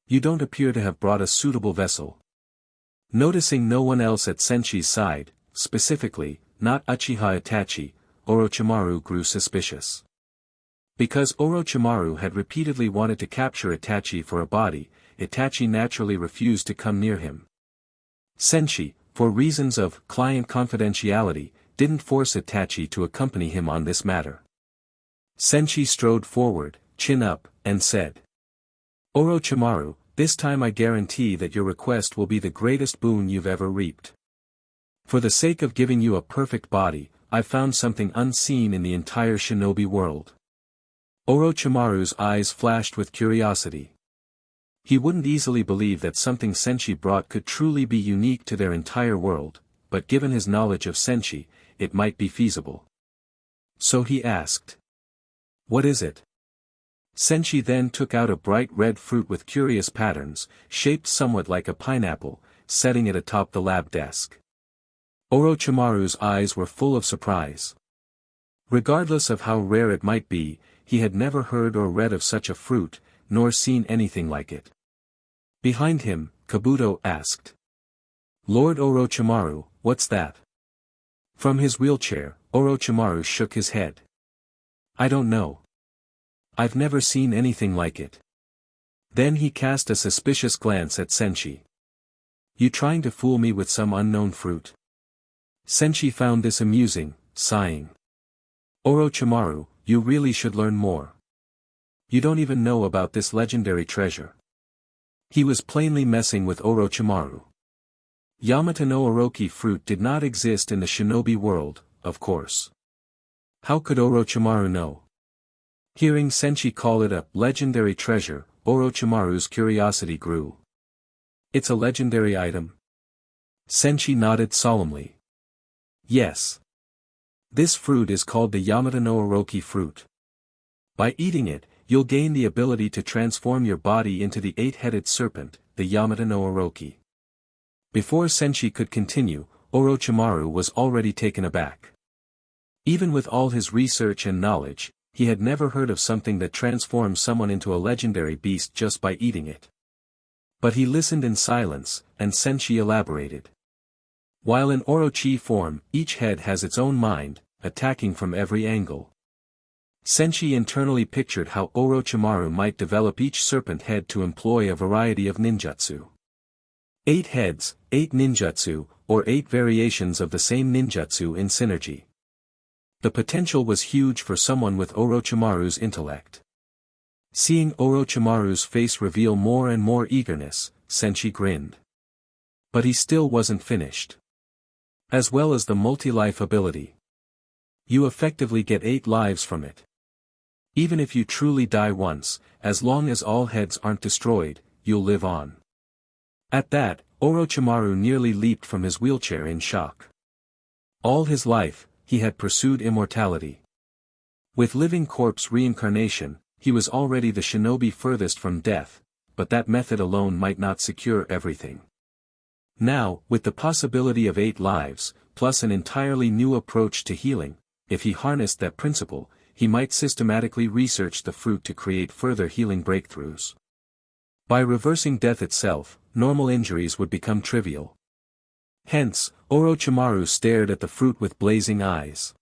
You don't appear to have brought a suitable vessel." Noticing no one else at Senshi's side, specifically, not Uchiha Itachi, Orochimaru grew suspicious. Because Orochimaru had repeatedly wanted to capture Itachi for a body, Itachi naturally refused to come near him. Senshi, for reasons of client confidentiality, didn't force Itachi to accompany him on this matter. Senshi strode forward, chin up, and said, "Orochimaru, this time I guarantee that your request will be the greatest boon you've ever reaped. For the sake of giving you a perfect body, I've found something unseen in the entire shinobi world." Orochimaru's eyes flashed with curiosity. He wouldn't easily believe that something Senshi brought could truly be unique to their entire world, but given his knowledge of Senshi, it might be feasible. So he asked. What is it? Senshi then took out a bright red fruit with curious patterns, shaped somewhat like a pineapple, setting it atop the lab desk. Orochimaru's eyes were full of surprise. Regardless of how rare it might be, he had never heard or read of such a fruit, nor seen anything like it. Behind him, Kabuto asked. Lord Orochimaru, what's that? From his wheelchair, Orochimaru shook his head. I don't know. I've never seen anything like it. Then he cast a suspicious glance at Senshi. You trying to fool me with some unknown fruit? Senshi found this amusing, sighing. Orochimaru, you really should learn more. You don't even know about this legendary treasure. He was plainly messing with Orochimaru. Yamata no Orochi fruit did not exist in the shinobi world, of course. How could Orochimaru know? Hearing Senshi call it a legendary treasure, Orochimaru's curiosity grew. It's a legendary item? Senshi nodded solemnly. Yes. This fruit is called the Yamata no Orochi fruit. By eating it, you'll gain the ability to transform your body into the eight-headed serpent, the Yamata no Orochi. Before Senshi could continue, Orochimaru was already taken aback. Even with all his research and knowledge, he had never heard of something that transforms someone into a legendary beast just by eating it. But he listened in silence, and Senshi elaborated. While in Orochi form, each head has its own mind, attacking from every angle. Senshi internally pictured how Orochimaru might develop each serpent head to employ a variety of ninjutsu. 8 heads, 8 ninjutsu, or 8 variations of the same ninjutsu in synergy. The potential was huge for someone with Orochimaru's intellect. Seeing Orochimaru's face reveal more and more eagerness, Senshi grinned. But he still wasn't finished. As well as the multi-life ability. You effectively get 8 lives from it. Even if you truly die once, as long as all heads aren't destroyed, you'll live on. At that, Orochimaru nearly leaped from his wheelchair in shock. All his life, he had pursued immortality. With living corpse reincarnation, he was already the shinobi furthest from death, but that method alone might not secure everything. Now, with the possibility of 8 lives, plus an entirely new approach to healing, if he harnessed that principle, he might systematically research the fruit to create further healing breakthroughs. By reversing death itself, normal injuries would become trivial. Hence, Orochimaru stared at the fruit with blazing eyes.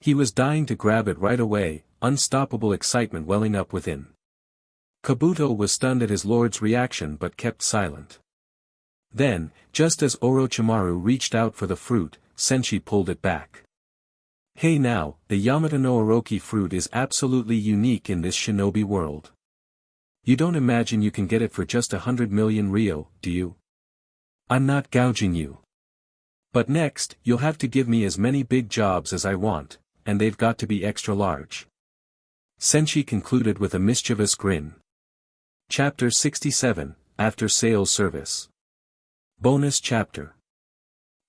He was dying to grab it right away, unstoppable excitement welling up within. Kabuto was stunned at his lord's reaction but kept silent. Then, just as Orochimaru reached out for the fruit, Senshi pulled it back. Hey now, the Yamata no Orochi fruit is absolutely unique in this shinobi world. You don't imagine you can get it for just 100 million ryo, do you? I'm not gouging you. But next, you'll have to give me as many big jobs as I want, and they've got to be extra large. Senshi concluded with a mischievous grin. Chapter 67, After Sales Service. Bonus Chapter.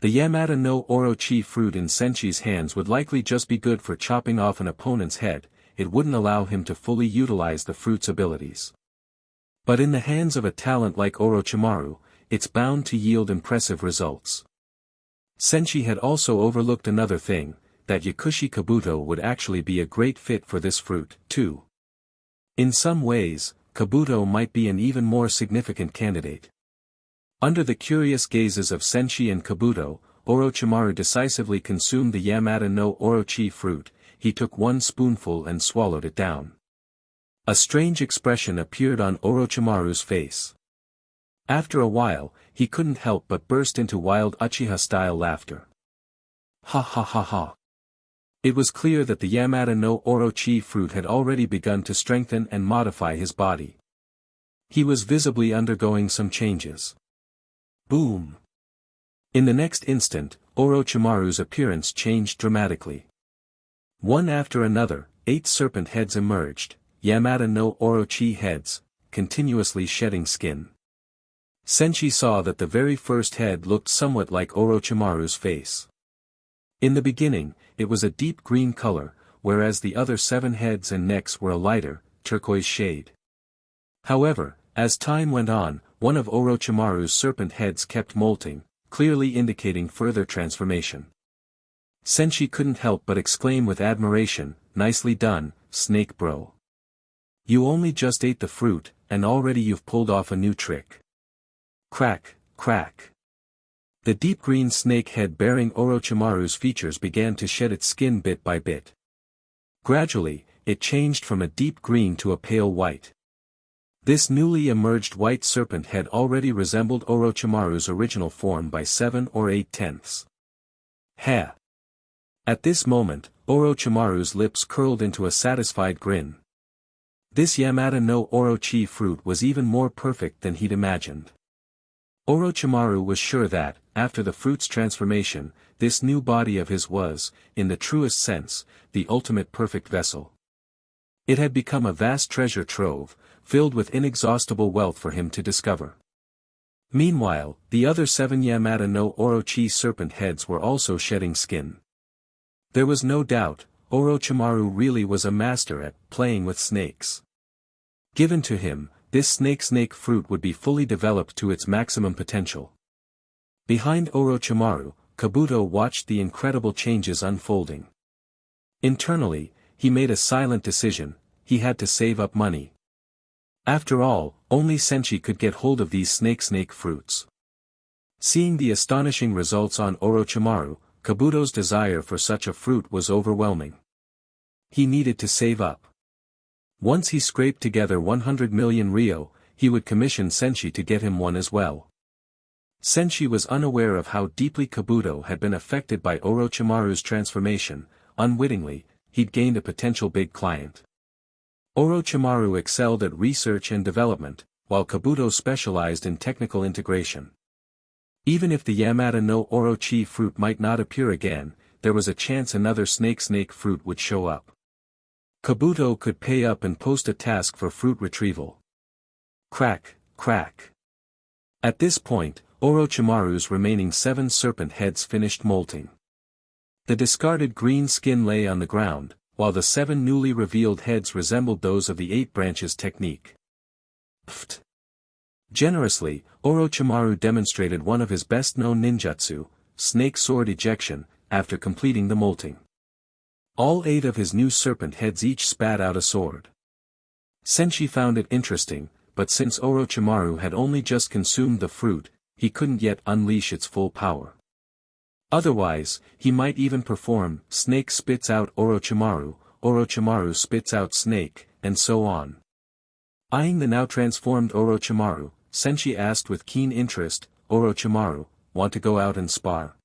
The Yamata no Orochi fruit in Senshi's hands would likely just be good for chopping off an opponent's head, it wouldn't allow him to fully utilize the fruit's abilities. But in the hands of a talent like Orochimaru, it's bound to yield impressive results. Senshi had also overlooked another thing, that Yakushi Kabuto would actually be a great fit for this fruit, too. In some ways, Kabuto might be an even more significant candidate. Under the curious gazes of Senshi and Kabuto, Orochimaru decisively consumed the Yamata no Orochi fruit. He took one spoonful and swallowed it down. A strange expression appeared on Orochimaru's face. After a while, he couldn't help but burst into wild Uchiha-style laughter. Ha ha ha ha. It was clear that the Yamata no Orochi fruit had already begun to strengthen and modify his body. He was visibly undergoing some changes. Boom. In the next instant, Orochimaru's appearance changed dramatically. One after another, 8 serpent heads emerged, Yamata no Orochi heads, continuously shedding skin. Senshi saw that the very first head looked somewhat like Orochimaru's face. In the beginning, it was a deep green color, whereas the other 7 heads and necks were a lighter, turquoise shade. However, as time went on, one of Orochimaru's serpent heads kept molting, clearly indicating further transformation. Senshi couldn't help but exclaim with admiration, "Nicely done, Snake Bro. You only just ate the fruit, and already you've pulled off a new trick." Crack, crack. The deep green snake head bearing Orochimaru's features began to shed its skin bit by bit. Gradually, it changed from a deep green to a pale white. This newly emerged white serpent head already resembled Orochimaru's original form by 7 or 8/10. Heh! At this moment, Orochimaru's lips curled into a satisfied grin. This Yamata no Orochi fruit was even more perfect than he'd imagined. Orochimaru was sure that, after the fruit's transformation, this new body of his was, in the truest sense, the ultimate perfect vessel. It had become a vast treasure trove, filled with inexhaustible wealth for him to discover. Meanwhile, the other 7 Yamata no Orochi serpent heads were also shedding skin. There was no doubt, Orochimaru really was a master at playing with snakes. Given to him, this snake fruit would be fully developed to its maximum potential. Behind Orochimaru, Kabuto watched the incredible changes unfolding. Internally, he made a silent decision: he had to save up money. After all, only Senshi could get hold of these snake fruits. Seeing the astonishing results on Orochimaru, Kabuto's desire for such a fruit was overwhelming. He needed to save up. Once he scraped together 100 million ryo, he would commission Senshi to get him one as well. Senshi was unaware of how deeply Kabuto had been affected by Orochimaru's transformation. Unwittingly, he'd gained a potential big client. Orochimaru excelled at research and development, while Kabuto specialized in technical integration. Even if the Yamata no Orochi fruit might not appear again, there was a chance another snake fruit would show up. Kabuto could pay up and post a task for fruit retrieval. Crack, crack. At this point, Orochimaru's remaining 7 serpent heads finished molting. The discarded green skin lay on the ground, while the 7 newly revealed heads resembled those of the 8 branches technique. Pfft. Generously, Orochimaru demonstrated one of his best-known ninjutsu, snake sword ejection, after completing the molting. All 8 of his new serpent heads each spat out a sword. Senshi found it interesting, but since Orochimaru had only just consumed the fruit, he couldn't yet unleash its full power. Otherwise, he might even perform snake spits out Orochimaru, Orochimaru spits out snake, and so on. Eyeing the now transformed Orochimaru, Senshi asked with keen interest, "Orochimaru, want to go out and spar?"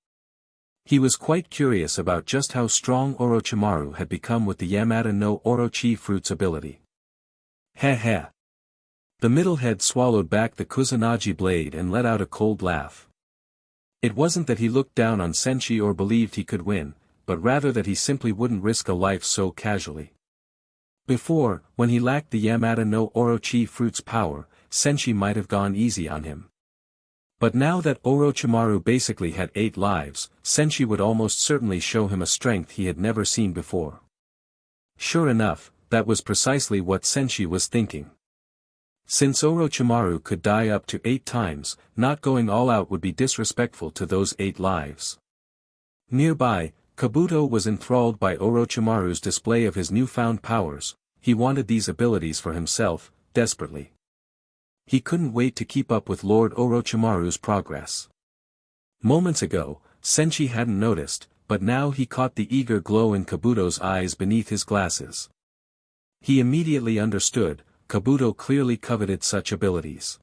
He was quite curious about just how strong Orochimaru had become with the Yamata no Orochi fruit's ability. Heh heh. The middle head swallowed back the Kusanagi blade and let out a cold laugh. It wasn't that he looked down on Senshi or believed he could win, but rather that he simply wouldn't risk a life so casually. Before, when he lacked the Yamata no Orochi fruit's power, Senshi might have gone easy on him. But now that Orochimaru basically had 8 lives, Senshi would almost certainly show him a strength he had never seen before. Sure enough, that was precisely what Senshi was thinking. Since Orochimaru could die up to 8 times, not going all out would be disrespectful to those 8 lives. Nearby, Kabuto was enthralled by Orochimaru's display of his newfound powers. He wanted these abilities for himself, desperately. He couldn't wait to keep up with Lord Orochimaru's progress. Moments ago, Senshi hadn't noticed, but now he caught the eager glow in Kabuto's eyes beneath his glasses. He immediately understood, Kabuto clearly coveted such abilities.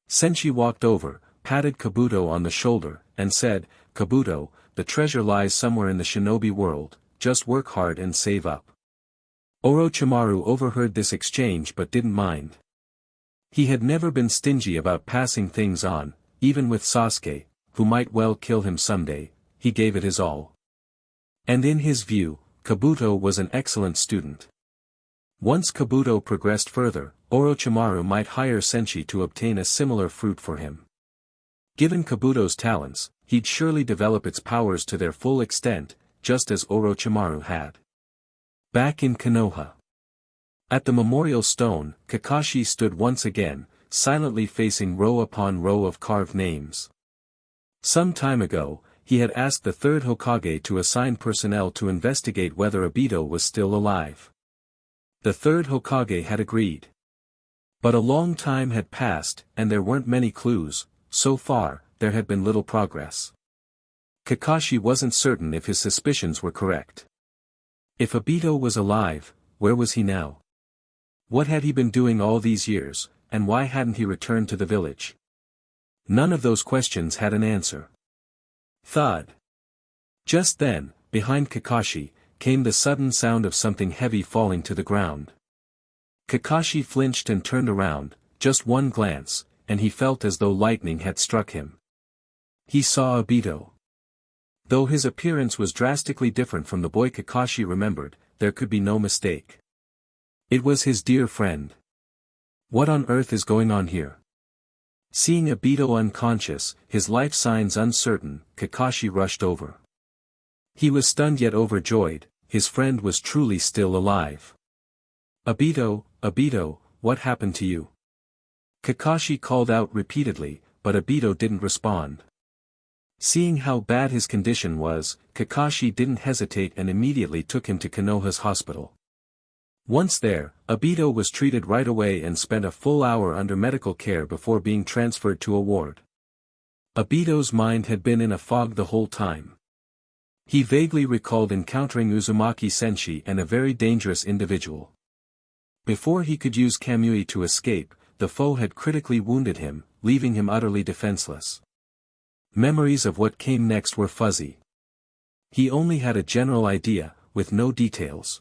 Senshi walked over, patted Kabuto on the shoulder, and said, "Kabuto, the treasure lies somewhere in the shinobi world, just work hard and save up." Orochimaru overheard this exchange but didn't mind. He had never been stingy about passing things on, even with Sasuke, who might well kill him someday. He gave it his all. And in his view, Kabuto was an excellent student. Once Kabuto progressed further, Orochimaru might hire Senshi to obtain a similar fruit for him. Given Kabuto's talents, he'd surely develop its powers to their full extent, just as Orochimaru had. Back in Konoha. At the memorial stone, Kakashi stood once again, silently facing row upon row of carved names. Some time ago, he had asked the third Hokage to assign personnel to investigate whether Obito was still alive. The third Hokage had agreed. But a long time had passed, and there weren't many clues. So far, there had been little progress. Kakashi wasn't certain if his suspicions were correct. If Obito was alive, where was he now? What had he been doing all these years, and why hadn't he returned to the village? None of those questions had an answer. Thud. Just then, behind Kakashi, came the sudden sound of something heavy falling to the ground. Kakashi flinched and turned around, just one glance, and he felt as though lightning had struck him. He saw Obito. Though his appearance was drastically different from the boy Kakashi remembered, there could be no mistake. It was his dear friend. What on earth is going on here? Seeing Obito unconscious, his life signs uncertain, Kakashi rushed over. He was stunned yet overjoyed, his friend was truly still alive. Obito, Obito, what happened to you? Kakashi called out repeatedly, but Obito didn't respond. Seeing how bad his condition was, Kakashi didn't hesitate and immediately took him to Konoha's hospital. Once there, Obito was treated right away and spent a full hour under medical care before being transferred to a ward. Obito's mind had been in a fog the whole time. He vaguely recalled encountering Uzumaki Senshi and a very dangerous individual. Before he could use Kamui to escape, the foe had critically wounded him, leaving him utterly defenseless. Memories of what came next were fuzzy. He only had a general idea, with no details.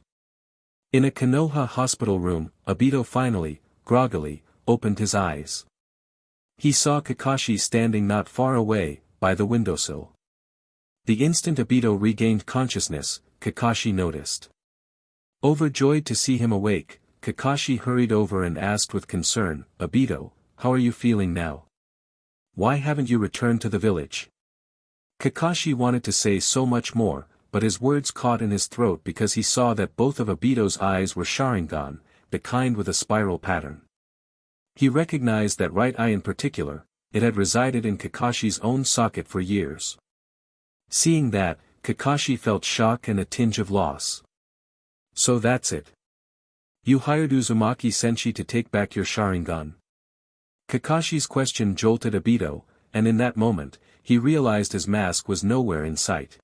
In a Konoha hospital room, Obito finally, groggily, opened his eyes. He saw Kakashi standing not far away, by the windowsill. The instant Obito regained consciousness, Kakashi noticed. Overjoyed to see him awake, Kakashi hurried over and asked with concern, "Obito, how are you feeling now? Why haven't you returned to the village?" Kakashi wanted to say so much more, but his words caught in his throat because he saw that both of Obito's eyes were Sharingan, the kind with a spiral pattern. He recognized that right eye in particular, it had resided in Kakashi's own socket for years. Seeing that, Kakashi felt shock and a tinge of loss. "So that's it. You hired Uzumaki Senshi to take back your Sharingan?" Kakashi's question jolted Obito, and in that moment, he realized his mask was nowhere in sight.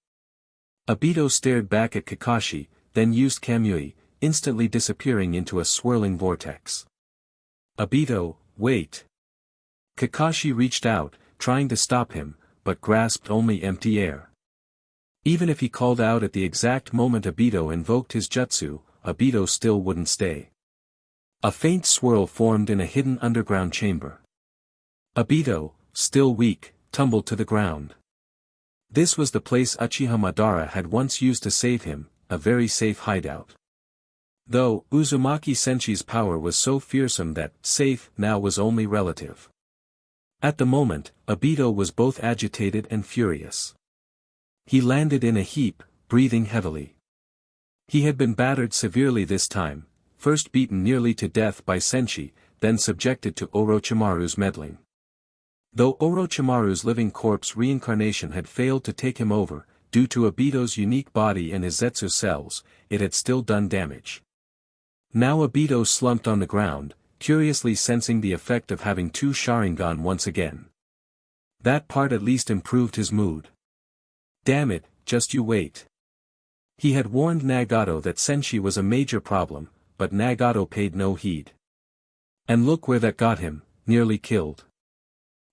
Obito stared back at Kakashi, then used Kamui, instantly disappearing into a swirling vortex. "Obito, wait." Kakashi reached out, trying to stop him, but grasped only empty air. Even if he called out at the exact moment Obito invoked his jutsu, Obito still wouldn't stay. A faint swirl formed in a hidden underground chamber. Obito, still weak, tumbled to the ground. This was the place Uchiha Madara had once used to save him, a very safe hideout. Though, Uzumaki Senshi's power was so fearsome that safe now was only relative. At the moment, Obito was both agitated and furious. He landed in a heap, breathing heavily. He had been battered severely this time, first beaten nearly to death by Senshi, then subjected to Orochimaru's meddling. Though Orochimaru's living corpse reincarnation had failed to take him over, due to Obito's unique body and his Zetsu cells, it had still done damage. Now Obito slumped on the ground, curiously sensing the effect of having two Sharingan once again. That part at least improved his mood. Damn it, just you wait. He had warned Nagato that Senshi was a major problem, but Nagato paid no heed. And look where that got him, nearly killed.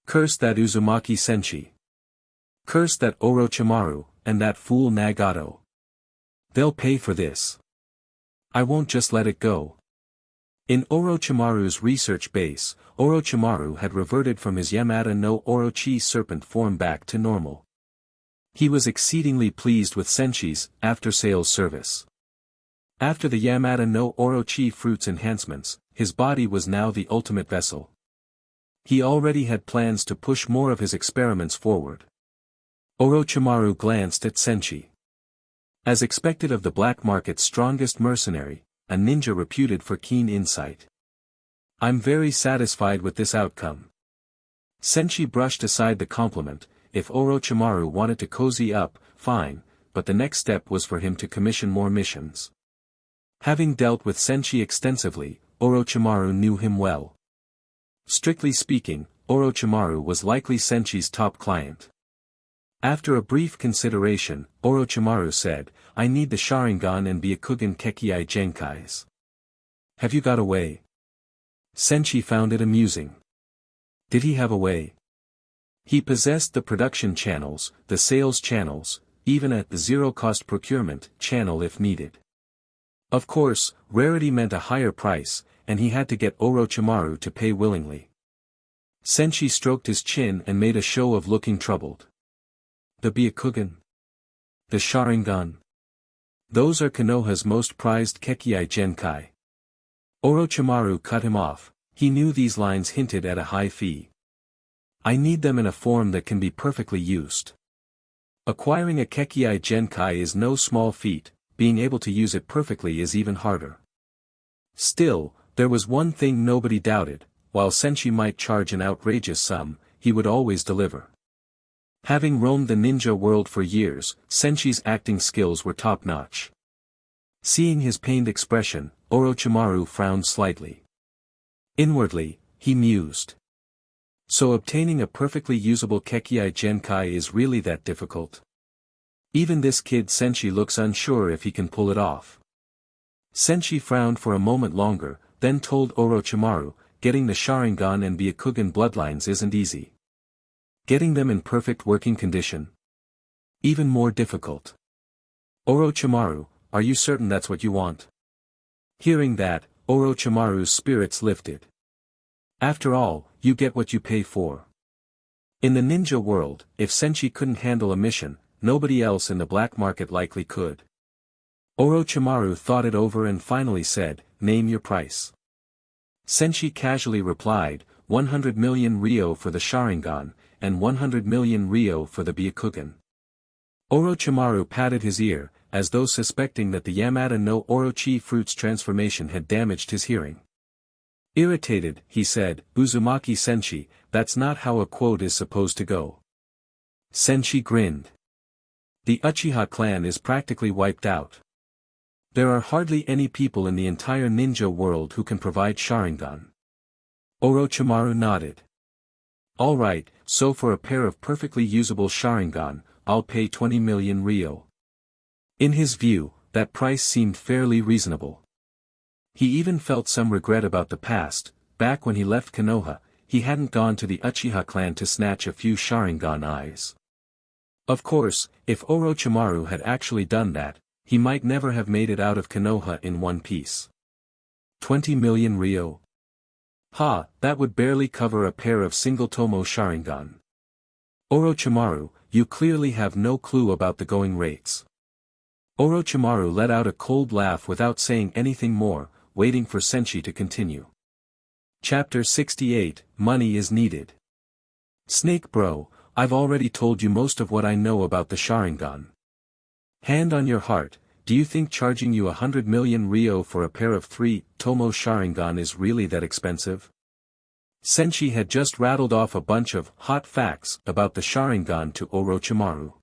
Curse that Uzumaki Senshi. Curse that Orochimaru, and that fool Nagato. They'll pay for this. I won't just let it go. In Orochimaru's research base, Orochimaru had reverted from his Yamada no Orochi serpent form back to normal. He was exceedingly pleased with Senshi's after-sales service. After the Yamada no Orochi fruit's enhancements, his body was now the ultimate vessel. He already had plans to push more of his experiments forward. Orochimaru glanced at Senshi. As expected of the black market's strongest mercenary, a ninja reputed for keen insight. I'm very satisfied with this outcome. Senshi brushed aside the compliment. If Orochimaru wanted to cozy up, fine, but the next step was for him to commission more missions. Having dealt with Senshi extensively, Orochimaru knew him well. Strictly speaking, Orochimaru was likely Senshi's top client. After a brief consideration, Orochimaru said, I need the Sharingan and Byakugan Kekkei Genkais. Have you got a way? Senshi found it amusing. Did he have a way? He possessed the production channels, the sales channels, even at the zero-cost procurement channel if needed. Of course, rarity meant a higher price, and he had to get Orochimaru to pay willingly. Senshi stroked his chin and made a show of looking troubled. The Byakugan? The Sharingan? Those are Konoha's most prized Kekkei Genkai. Orochimaru cut him off. He knew these lines hinted at a high fee. I need them in a form that can be perfectly used. Acquiring a Kekkei Genkai is no small feat, being able to use it perfectly is even harder. Still, there was one thing nobody doubted, while Senshi might charge an outrageous sum, he would always deliver. Having roamed the ninja world for years, Senshi's acting skills were top-notch. Seeing his pained expression, Orochimaru frowned slightly. Inwardly, he mused. So obtaining a perfectly usable Kekkei Genkai is really that difficult? Even this kid Senshi looks unsure if he can pull it off. Senshi frowned for a moment longer, then told Orochimaru, getting the Sharingan and Byakugan bloodlines isn't easy. Getting them in perfect working condition? Even more difficult. Orochimaru, are you certain that's what you want? Hearing that, Orochimaru's spirits lifted. After all, you get what you pay for. In the ninja world, if Senshi couldn't handle a mission, nobody else in the black market likely could. Orochimaru thought it over and finally said, name your price. Senshi casually replied, 100 million ryo for the Sharingan, and 100 million ryo for the Byakugan. Orochimaru patted his ear, as though suspecting that the Yamada no Orochi fruit's transformation had damaged his hearing. Irritated, he said, Uzumaki Senshi, that's not how a quote is supposed to go. Senshi grinned. The Uchiha clan is practically wiped out. There are hardly any people in the entire ninja world who can provide Sharingan. Orochimaru nodded. All right, so for a pair of perfectly usable Sharingan, I'll pay 20 million ryo. In his view, that price seemed fairly reasonable. He even felt some regret about the past. Back when he left Konoha, he hadn't gone to the Uchiha clan to snatch a few Sharingan eyes. Of course, if Orochimaru had actually done that, he might never have made it out of Konoha in one piece. 20 million ryo. Ha, that would barely cover a pair of single-tomo Sharingan. Orochimaru, you clearly have no clue about the going rates. Orochimaru let out a cold laugh without saying anything more, waiting for Senshi to continue. Chapter 68, Money is Needed. Snake bro, I've already told you most of what I know about the Sharingan. Hand on your heart, do you think charging you 100 million ryo for a pair of 3 tomo Sharingan is really that expensive? Senshi had just rattled off a bunch of hot facts about the Sharingan to Orochimaru.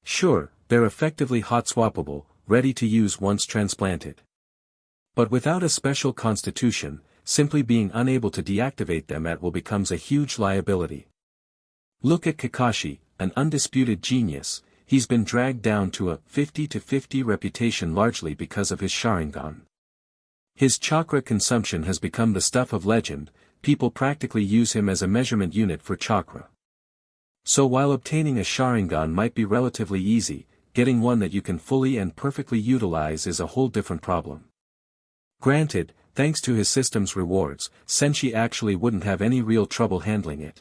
Sure, they're effectively hot swappable, ready to use once transplanted. But without a special constitution, simply being unable to deactivate them at will becomes a huge liability. Look at Kakashi, an undisputed genius. He's been dragged down to a 50-50 reputation largely because of his Sharingan. His chakra consumption has become the stuff of legend, people practically use him as a measurement unit for chakra. So while obtaining a Sharingan might be relatively easy, getting one that you can fully and perfectly utilize is a whole different problem. Granted, thanks to his system's rewards, Senshi actually wouldn't have any real trouble handling it.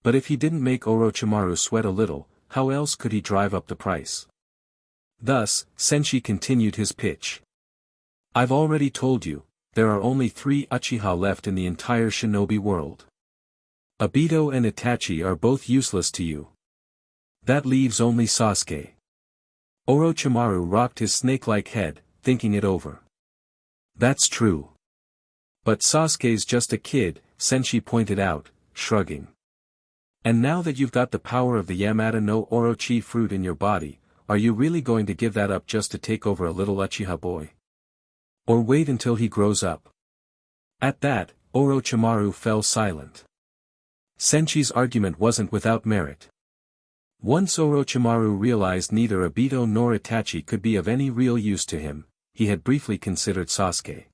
But if he didn't make Orochimaru sweat a little, how else could he drive up the price? Thus, Senshi continued his pitch. I've already told you, there are only 3 Uchiha left in the entire shinobi world. Obito and Itachi are both useless to you. That leaves only Sasuke. Orochimaru rocked his snake-like head, thinking it over. That's true. But Sasuke's just a kid, Senshi pointed out, shrugging. And now that you've got the power of the Yamata no Orochi fruit in your body, are you really going to give that up just to take over a little Uchiha boy? Or wait until he grows up? At that, Orochimaru fell silent. Senshi's argument wasn't without merit. Once Orochimaru realized neither Obito nor Itachi could be of any real use to him, he had briefly considered Sasuke.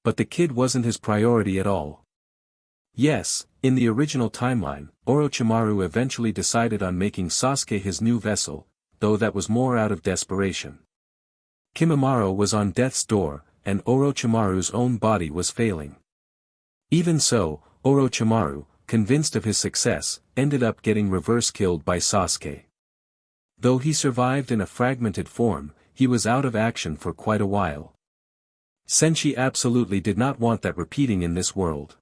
But the kid wasn't his priority at all. Yes, in the original timeline, Orochimaru eventually decided on making Sasuke his new vessel, though that was more out of desperation. Kimimaro was on death's door, and Orochimaru's own body was failing. Even so, Orochimaru, convinced of his success, ended up getting reverse-killed by Sasuke. Though he survived in a fragmented form, he was out of action for quite a while. Senshi absolutely did not want that repeating in this world.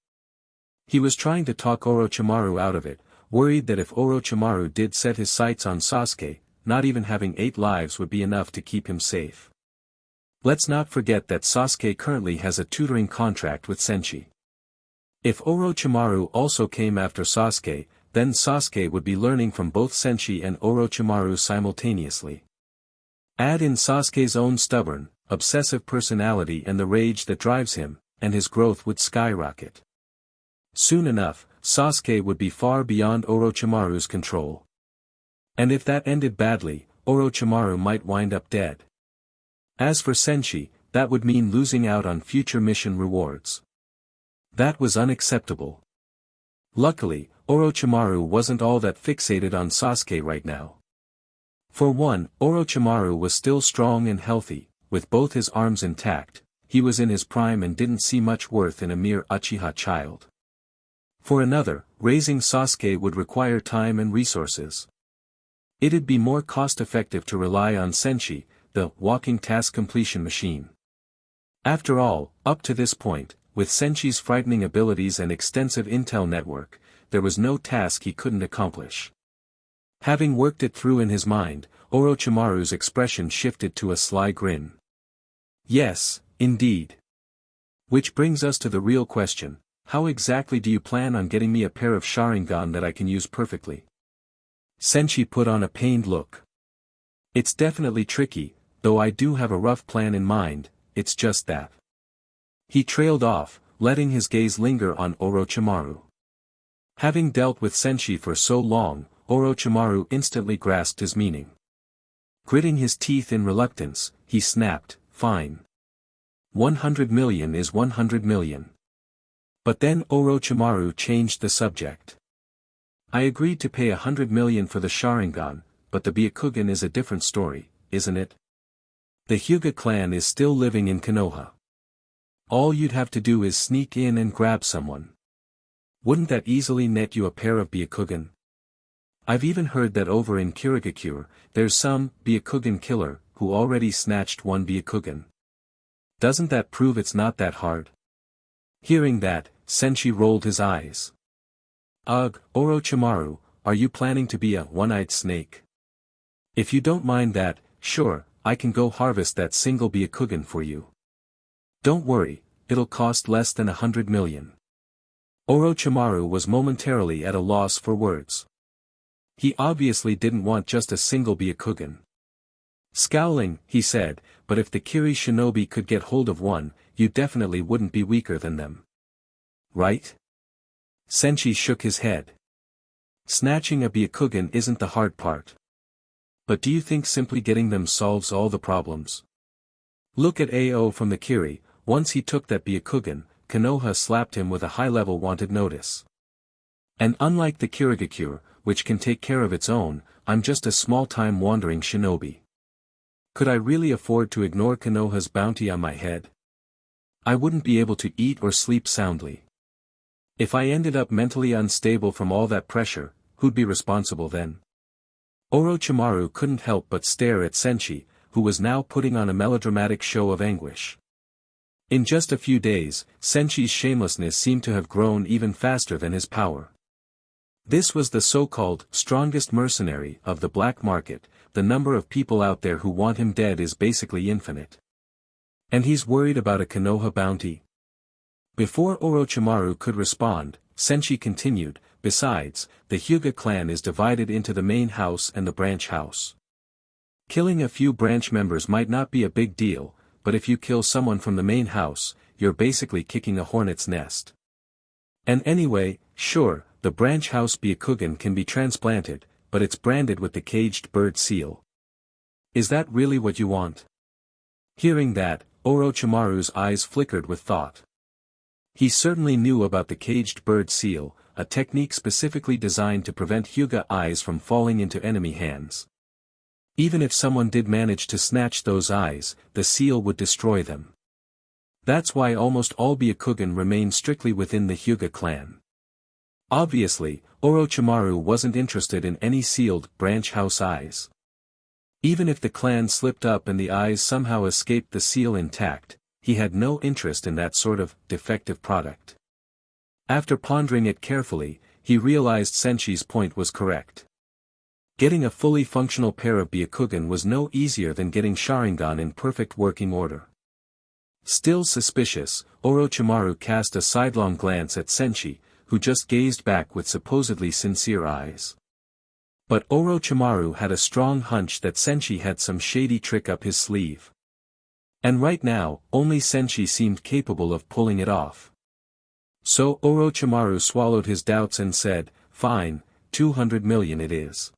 He was trying to talk Orochimaru out of it, worried that if Orochimaru did set his sights on Sasuke, not even having 8 lives would be enough to keep him safe. Let's not forget that Sasuke currently has a tutoring contract with Senshi. If Orochimaru also came after Sasuke, then Sasuke would be learning from both Senshi and Orochimaru simultaneously. Add in Sasuke's own stubborn, obsessive personality and the rage that drives him, and his growth would skyrocket. Soon enough, Sasuke would be far beyond Orochimaru's control. And if that ended badly, Orochimaru might wind up dead. As for Senshi, that would mean losing out on future mission rewards. That was unacceptable. Luckily, Orochimaru wasn't all that fixated on Sasuke right now. For one, Orochimaru was still strong and healthy, with both his arms intact, he was in his prime and didn't see much worth in a mere Uchiha child. For another, raising Sasuke would require time and resources. It'd be more cost-effective to rely on Senshi, the walking task completion machine. After all, up to this point, with Senshi's frightening abilities and extensive intel network, there was no task he couldn't accomplish. Having worked it through in his mind, Orochimaru's expression shifted to a sly grin. Yes, indeed. Which brings us to the real question, how exactly do you plan on getting me a pair of Sharingan that I can use perfectly? Senshi put on a pained look. It's definitely tricky, though I do have a rough plan in mind, it's just that. He trailed off, letting his gaze linger on Orochimaru. Having dealt with Senshi for so long, Orochimaru instantly grasped his meaning. Gritting his teeth in reluctance, he snapped, fine. 100 million is 100 million. But then Orochimaru changed the subject. I agreed to pay 100 million for the Sharingan, but the Byakugan is a different story, isn't it? The Hyuga clan is still living in Konoha. All you'd have to do is sneak in and grab someone. Wouldn't that easily net you a pair of Byakugan? I've even heard that over in Kirigakure, there's some Byakugan killer who already snatched one Byakugan. Doesn't that prove it's not that hard? Hearing that, Senshi rolled his eyes. Ugh, Orochimaru, are you planning to be a one-eyed snake? If you don't mind that, sure, I can go harvest that single Byakugan for you. Don't worry, it'll cost less than 100 million. Orochimaru was momentarily at a loss for words. He obviously didn't want just a single Byakugan. Scowling, he said, but if the Kiri shinobi could get hold of one, you definitely wouldn't be weaker than them. Right? Senshi shook his head. Snatching a Byakugan isn't the hard part. But do you think simply getting them solves all the problems? Look at AO from the Kiri, once he took that Byakugan, Konoha slapped him with a high-level wanted notice. And unlike the Kirigakure, which can take care of its own, I'm just a small-time wandering shinobi. Could I really afford to ignore Konoha's bounty on my head? I wouldn't be able to eat or sleep soundly. If I ended up mentally unstable from all that pressure, who'd be responsible then? Orochimaru couldn't help but stare at Senshi, who was now putting on a melodramatic show of anguish. In just a few days, Senshi's shamelessness seemed to have grown even faster than his power. This was the so-called strongest mercenary of the black market, the number of people out there who want him dead is basically infinite. And he's worried about a Konoha bounty? Before Orochimaru could respond, Senshi continued, besides, the Hyuga clan is divided into the main house and the branch house. Killing a few branch members might not be a big deal, but if you kill someone from the main house, you're basically kicking a hornet's nest. And anyway, sure, the branch house Byakugan can be transplanted, but it's branded with the caged bird seal. Is that really what you want? Hearing that, Orochimaru's eyes flickered with thought. He certainly knew about the caged bird seal, a technique specifically designed to prevent Hyuga eyes from falling into enemy hands. Even if someone did manage to snatch those eyes, the seal would destroy them. That's why almost all Byakugan remain strictly within the Hyuga clan. Obviously, Orochimaru wasn't interested in any sealed branch house eyes. Even if the clan slipped up and the eyes somehow escaped the seal intact, he had no interest in that sort of defective product. After pondering it carefully, he realized Senshi's point was correct. Getting a fully functional pair of Byakugan was no easier than getting Sharingan in perfect working order. Still suspicious, Orochimaru cast a sidelong glance at Senshi, who just gazed back with supposedly sincere eyes. But Orochimaru had a strong hunch that Senshi had some shady trick up his sleeve. And right now, only Senshi seemed capable of pulling it off. So Orochimaru swallowed his doubts and said, "Fine, 200 million it is.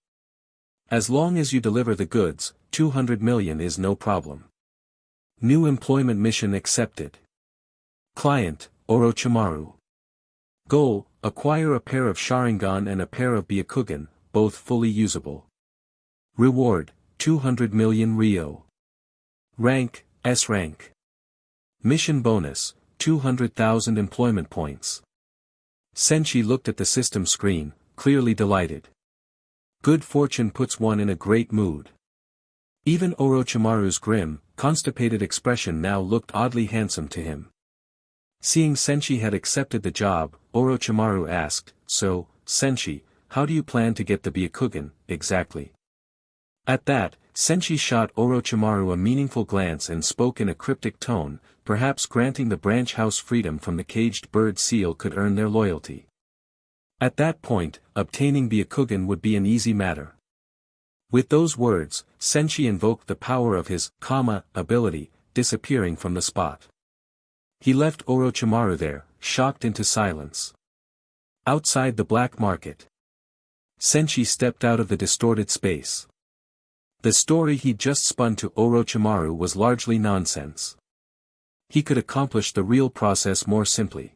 As long as you deliver the goods, 200 million is no problem. New employment mission accepted. Client, Orochimaru. Goal, acquire a pair of Sharingan and a pair of Byakugan, both fully usable. Reward, 200 million Ryo. Rank, S rank. Mission bonus, 200,000 employment points." Senshi looked at the system screen, clearly delighted. Good fortune puts one in a great mood. Even Orochimaru's grim, constipated expression now looked oddly handsome to him. Seeing Senshi had accepted the job, Orochimaru asked, "So, Senshi, how do you plan to get the Byakugan, exactly?" At that, Senshi shot Orochimaru a meaningful glance and spoke in a cryptic tone, perhaps granting the branch house freedom from the caged bird seal could earn their loyalty. At that point, obtaining Byakugan would be an easy matter. With those words, Senshi invoked the power of his ability, disappearing from the spot. He left Orochimaru there, shocked into silence. Outside the black market, Senshi stepped out of the distorted space. The story he'd just spun to Orochimaru was largely nonsense. He could accomplish the real process more simply.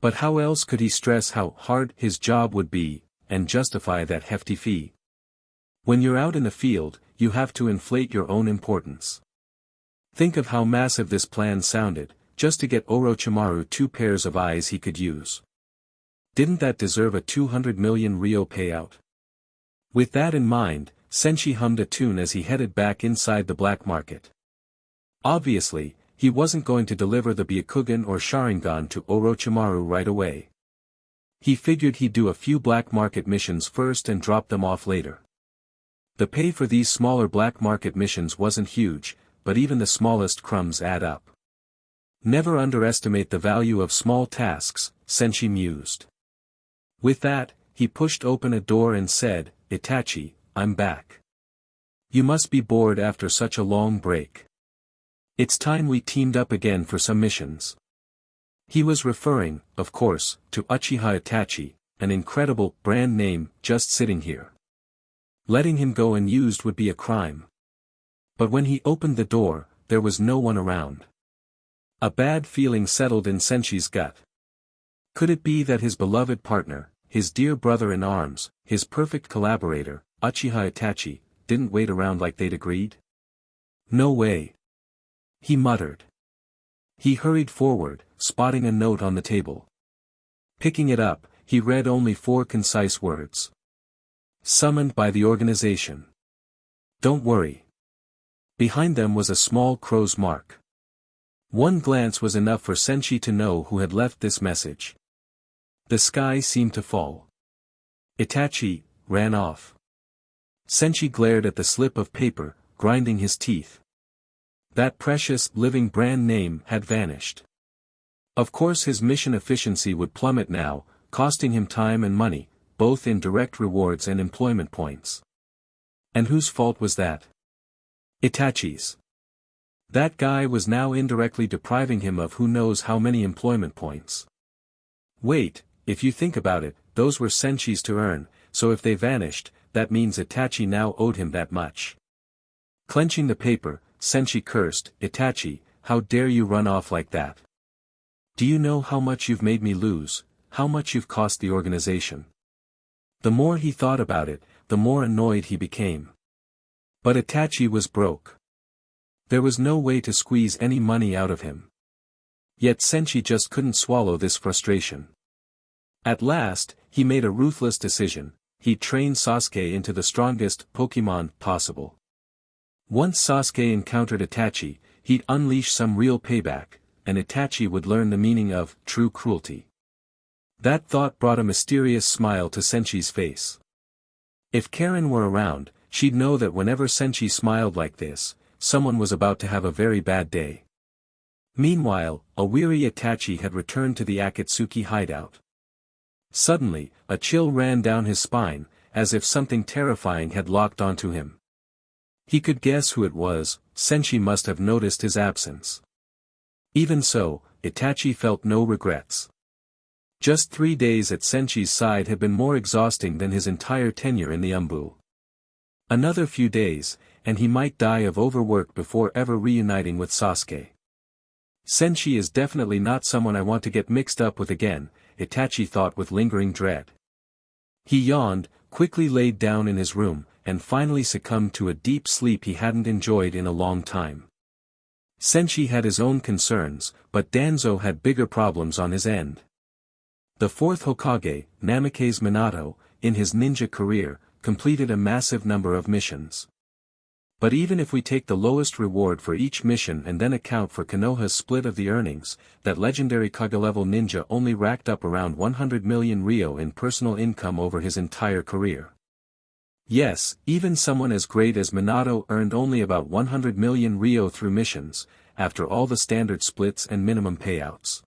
But how else could he stress how hard his job would be, and justify that hefty fee? When you're out in the field, you have to inflate your own importance. Think of how massive this plan sounded, just to get Orochimaru 2 pairs of eyes he could use. Didn't that deserve a 200 million Ryo payout? With that in mind, Senshi hummed a tune as he headed back inside the black market. Obviously, he wasn't going to deliver the Byakugan or Sharingan to Orochimaru right away. He figured he'd do a few black market missions first and drop them off later. The pay for these smaller black market missions wasn't huge, but even the smallest crumbs add up. Never underestimate the value of small tasks, Senshi mused. With that, he pushed open a door and said, "Itachi, I'm back. You must be bored after such a long break. It's time we teamed up again for some missions." He was referring, of course, to Uchiha Itachi, an incredible brand name just sitting here. Letting him go unused would be a crime. But when he opened the door, there was no one around. A bad feeling settled in Senshi's gut. Could it be that his beloved partner, his dear brother-in-arms, his perfect collaborator, Uchiha Itachi, didn't wait around like they'd agreed? No way. He muttered. He hurried forward, spotting a note on the table. Picking it up, he read only 4 concise words. Summoned by the organization. Don't worry. Behind them was a small crow's mark. One glance was enough for Senshi to know who had left this message. The sky seemed to fall. Itachi ran off. Senshi glared at the slip of paper, grinding his teeth. That precious, living brand name had vanished. Of course his mission efficiency would plummet now, costing him time and money, both in direct rewards and employment points. And whose fault was that? Itachi's. That guy was now indirectly depriving him of who knows how many employment points. Wait, if you think about it, those were Senshi's to earn, so if they vanished, that means Itachi now owed him that much. Clenching the paper, Senshi cursed, "Itachi, how dare you run off like that? Do you know how much you've made me lose, how much you've cost the organization?" The more he thought about it, the more annoyed he became. But Itachi was broke. There was no way to squeeze any money out of him. Yet Senshi just couldn't swallow this frustration. At last, he made a ruthless decision: he'd train Sasuke into the strongest Pokemon possible. Once Sasuke encountered Itachi, he'd unleash some real payback, and Itachi would learn the meaning of true cruelty. That thought brought a mysterious smile to Senshi's face. If Karen were around, she'd know that whenever Senshi smiled like this, someone was about to have a very bad day. Meanwhile, a weary Itachi had returned to the Akatsuki hideout. Suddenly, a chill ran down his spine, as if something terrifying had locked onto him. He could guess who it was. Senshi must have noticed his absence. Even so, Itachi felt no regrets. Just 3 days at Senshi's side had been more exhausting than his entire tenure in the Umbu. Another few days, and he might die of overwork before ever reuniting with Sasuke. Senshi is definitely not someone I want to get mixed up with again, Itachi thought with lingering dread. He yawned, quickly laid down in his room, and finally succumbed to a deep sleep he hadn't enjoyed in a long time. Senshi had his own concerns, but Danzo had bigger problems on his end. The fourth Hokage, Namikaze Minato, in his ninja career, completed a massive number of missions. But even if we take the lowest reward for each mission and then account for Konoha's split of the earnings, that legendary Kage-level ninja only racked up around 100 million ryo in personal income over his entire career. Yes, even someone as great as Minato earned only about 100 million ryo through missions, after all the standard splits and minimum payouts.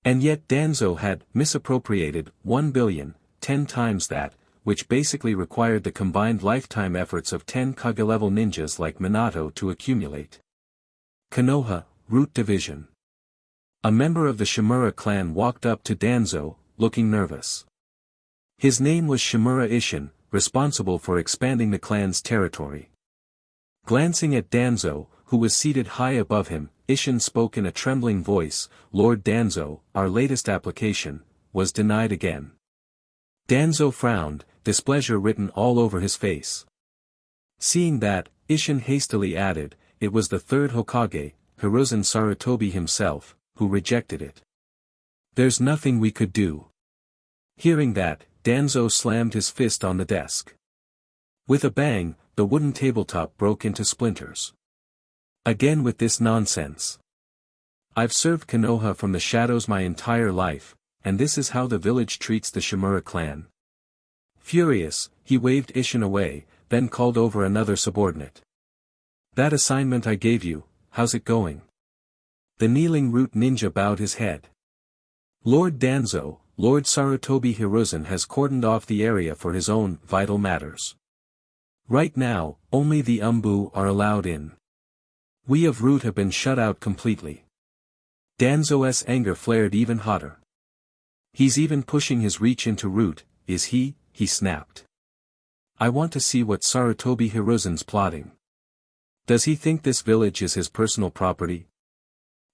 And yet Danzo had misappropriated 1 billion, 10 times that, which basically required the combined lifetime efforts of 10 Kage-level ninjas like Minato to accumulate. Konoha, Root Division. A member of the Shimura clan walked up to Danzo, looking nervous. His name was Shimura Isshin, responsible for expanding the clan's territory. Glancing at Danzo, who was seated high above him, Isshin spoke in a trembling voice, "Lord Danzo, our latest application was denied again." Danzo frowned, displeasure written all over his face. Seeing that, Isshin hastily added, "It was the third Hokage, Hiruzen Sarutobi himself, who rejected it. There's nothing we could do." Hearing that, Danzo slammed his fist on the desk. With a bang, the wooden tabletop broke into splinters. Again with this nonsense. I've served Konoha from the shadows my entire life, and this is how the village treats the Shimura clan. Furious, he waved Isshin away, then called over another subordinate. "That assignment I gave you, how's it going?" The kneeling root ninja bowed his head. "Lord Danzo, Lord Sarutobi Hiruzen has cordoned off the area for his own vital matters. Right now, only the Umbu are allowed in. We of Root have been shut out completely." Danzo's anger flared even hotter. "He's even pushing his reach into Root, is he?" he snapped. "I want to see what Sarutobi Hiruzen's plotting. Does he think this village is his personal property?"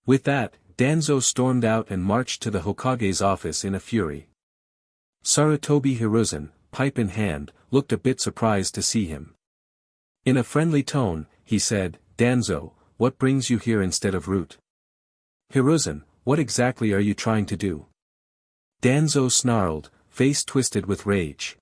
With that, Danzo stormed out and marched to the Hokage's office in a fury. Sarutobi Hiruzen, pipe in hand, looked a bit surprised to see him. In a friendly tone, he said, "Danzo, what brings you here instead of Root?" "Hiruzen, what exactly are you trying to do?" Danzo snarled, face twisted with rage.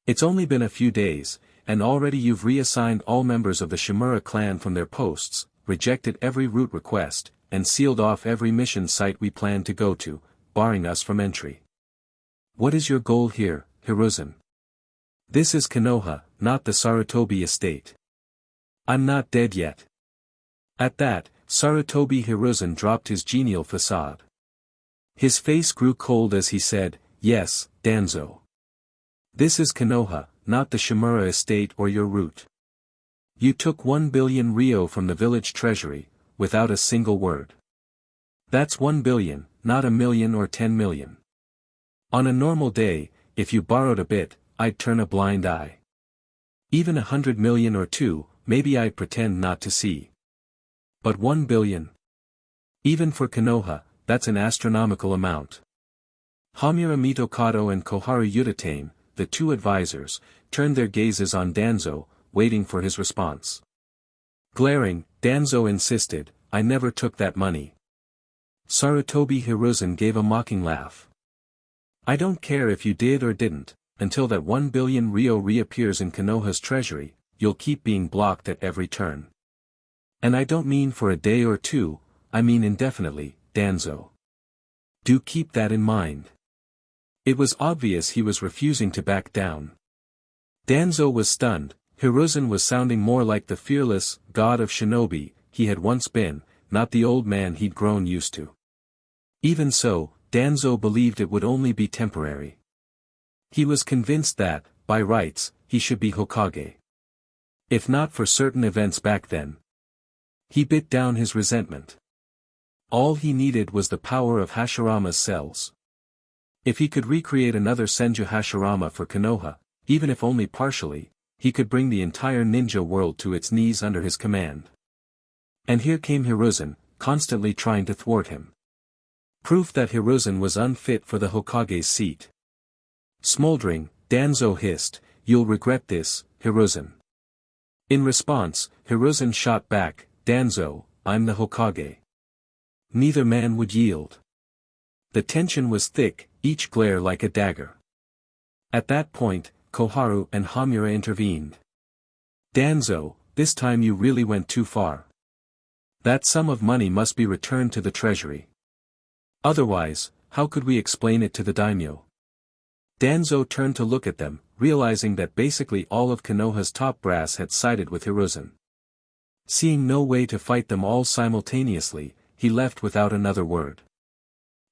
"It's only been a few days, and already you've reassigned all members of the Shimura clan from their posts, rejected every Root request, and sealed off every mission site we planned to go to, barring us from entry. What is your goal here, Hiruzen?" This is Konoha, not the Sarutobi estate. I'm not dead yet. At that, Sarutobi Hiruzen dropped his genial facade. His face grew cold as he said, "Yes, Danzo. This is Konoha, not the Shimura estate or your route. You took 1 billion ryo from the village treasury, without a single word. That's 1 billion, not a million or 10 million. On a normal day, if you borrowed a bit, I'd turn a blind eye. Even 100 million or 2, maybe I'd pretend not to see. But 1 billion? Even for Konoha, that's an astronomical amount." Hamura Mitokado and Koharu Yudatame, the two advisors, turned their gazes on Danzo, waiting for his response. Glaring, Danzo insisted, "I never took that money." Sarutobi Hiruzen gave a mocking laugh. "I don't care if you did or didn't, until that 1 billion ryo reappears in Konoha's treasury, you'll keep being blocked at every turn. And I don't mean for a day or two, I mean indefinitely, Danzo. Do keep that in mind." It was obvious he was refusing to back down. Danzo was stunned. Hiruzen was sounding more like the fearless god of shinobi he had once been, not the old man he'd grown used to. Even so, Danzo believed it would only be temporary. He was convinced that, by rights, he should be Hokage. If not for certain events back then. He bit down his resentment. All he needed was the power of Hashirama's cells. If he could recreate another Senju Hashirama for Konoha, even if only partially, he could bring the entire ninja world to its knees under his command. And here came Hiruzen, constantly trying to thwart him. Proof that Hiruzen was unfit for the Hokage's seat. Smoldering, Danzo hissed, "You'll regret this, Hiruzen." In response, Hiruzen shot back, "Danzo, I'm the Hokage." Neither man would yield. The tension was thick, each glare like a dagger. At that point, Koharu and Hamura intervened. "Danzo, this time you really went too far. That sum of money must be returned to the treasury. Otherwise, how could we explain it to the daimyo?" Danzo turned to look at them, realizing that basically all of Konoha's top brass had sided with Hiruzen. Seeing no way to fight them all simultaneously, he left without another word.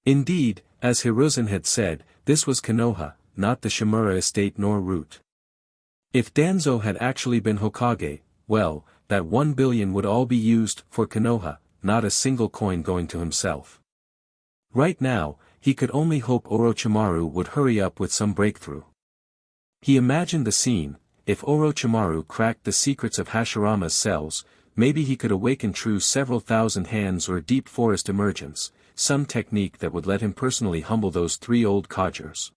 Indeed, as Hiruzen had said, this was Konoha, not the Shimura estate nor route. If Danzo had actually been Hokage, well, that 1 billion would all be used for Konoha, not a single coin going to himself. Right now, he could only hope Orochimaru would hurry up with some breakthrough. He imagined the scene: if Orochimaru cracked the secrets of Hashirama's cells, maybe he could awaken true several thousand hands or deep forest emergence, some technique that would let him personally humble those 3 old codgers.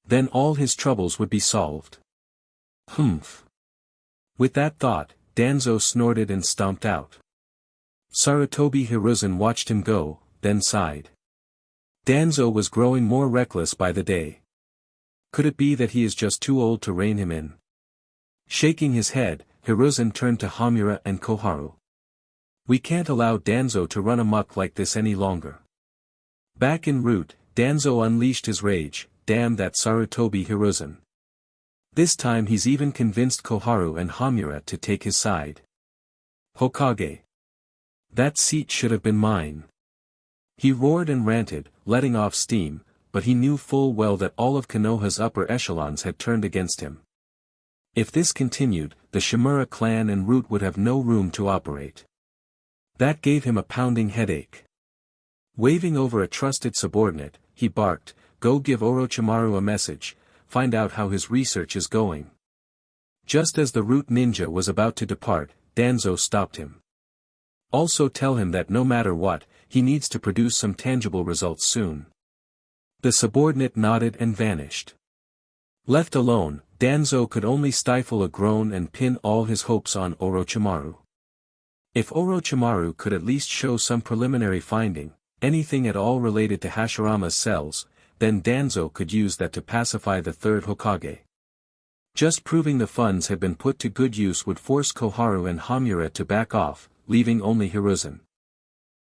Then all his troubles would be solved. Humph. With that thought, Danzo snorted and stomped out. Sarutobi Hiruzen watched him go, then sighed. Danzo was growing more reckless by the day. Could it be that he is just too old to rein him in? Shaking his head, Hiruzen turned to Hamura and Koharu. "We can't allow Danzo to run amok like this any longer." Back en route, Danzo unleashed his rage, "Damn that Sarutobi Hiruzen. This time he's even convinced Koharu and Hamura to take his side. Hokage. That seat should have been mine." He roared and ranted, letting off steam, but he knew full well that all of Konoha's upper echelons had turned against him. If this continued, the Shimura clan and route would have no room to operate. That gave him a pounding headache. Waving over a trusted subordinate, he barked, "Go give Orochimaru a message, find out how his research is going." Just as the root ninja was about to depart, Danzo stopped him. "Also tell him that no matter what, he needs to produce some tangible results soon." The subordinate nodded and vanished. Left alone, Danzo could only stifle a groan and pin all his hopes on Orochimaru. If Orochimaru could at least show some preliminary finding, anything at all related to Hashirama's cells, then Danzo could use that to pacify the third Hokage. Just proving the funds had been put to good use would force Koharu and Hamura to back off, leaving only Hiruzen.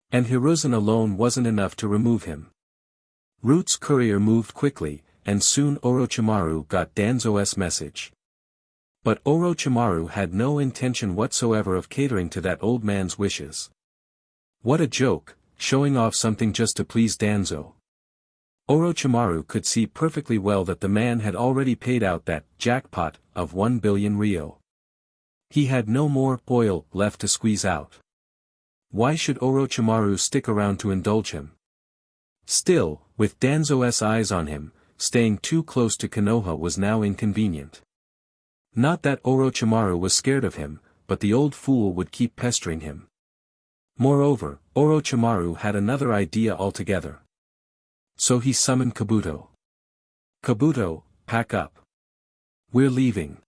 And Hiruzen alone wasn't enough to remove him. Root's courier moved quickly, and soon Orochimaru got Danzo's message. But Orochimaru had no intention whatsoever of catering to that old man's wishes. What a joke, showing off something just to please Danzo. Orochimaru could see perfectly well that the man had already paid out that jackpot of 1 billion ryo. He had no more oil left to squeeze out. Why should Orochimaru stick around to indulge him? Still, with Danzo's eyes on him, staying too close to Konoha was now inconvenient. Not that Orochimaru was scared of him, but the old fool would keep pestering him. Moreover, Orochimaru had another idea altogether. So he summoned Kabuto. "Kabuto, pack up. We're leaving."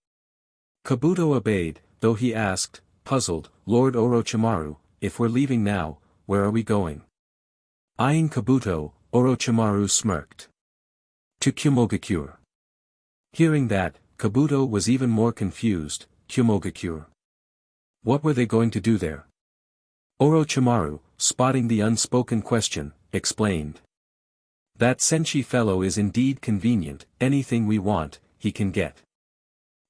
Kabuto obeyed, though he asked, puzzled, "Lord Orochimaru, if we're leaving now, where are we going?" Eyeing Kabuto, Orochimaru smirked. "To Kumogakure." Hearing that, Kabuto was even more confused. Kumogakure. What were they going to do there? Orochimaru, spotting the unspoken question, explained. "That Senshi fellow is indeed convenient, anything we want, he can get.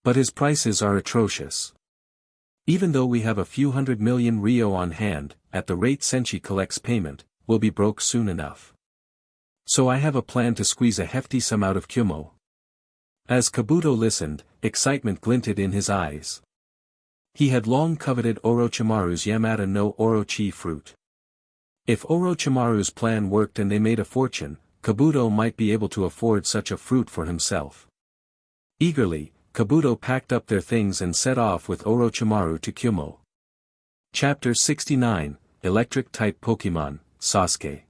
But his prices are atrocious. Even though we have a few 100 million ryo on hand, at the rate Senshi collects payment, we'll be broke soon enough. So I have a plan to squeeze a hefty sum out of Kumo." As Kabuto listened, excitement glinted in his eyes. He had long coveted Orochimaru's Yamata no Orochi fruit. If Orochimaru's plan worked and they made a fortune, Kabuto might be able to afford such a fruit for himself. Eagerly, Kabuto packed up their things and set off with Orochimaru to Kumo. Chapter 69, Electric-type Pokemon, Sasuke.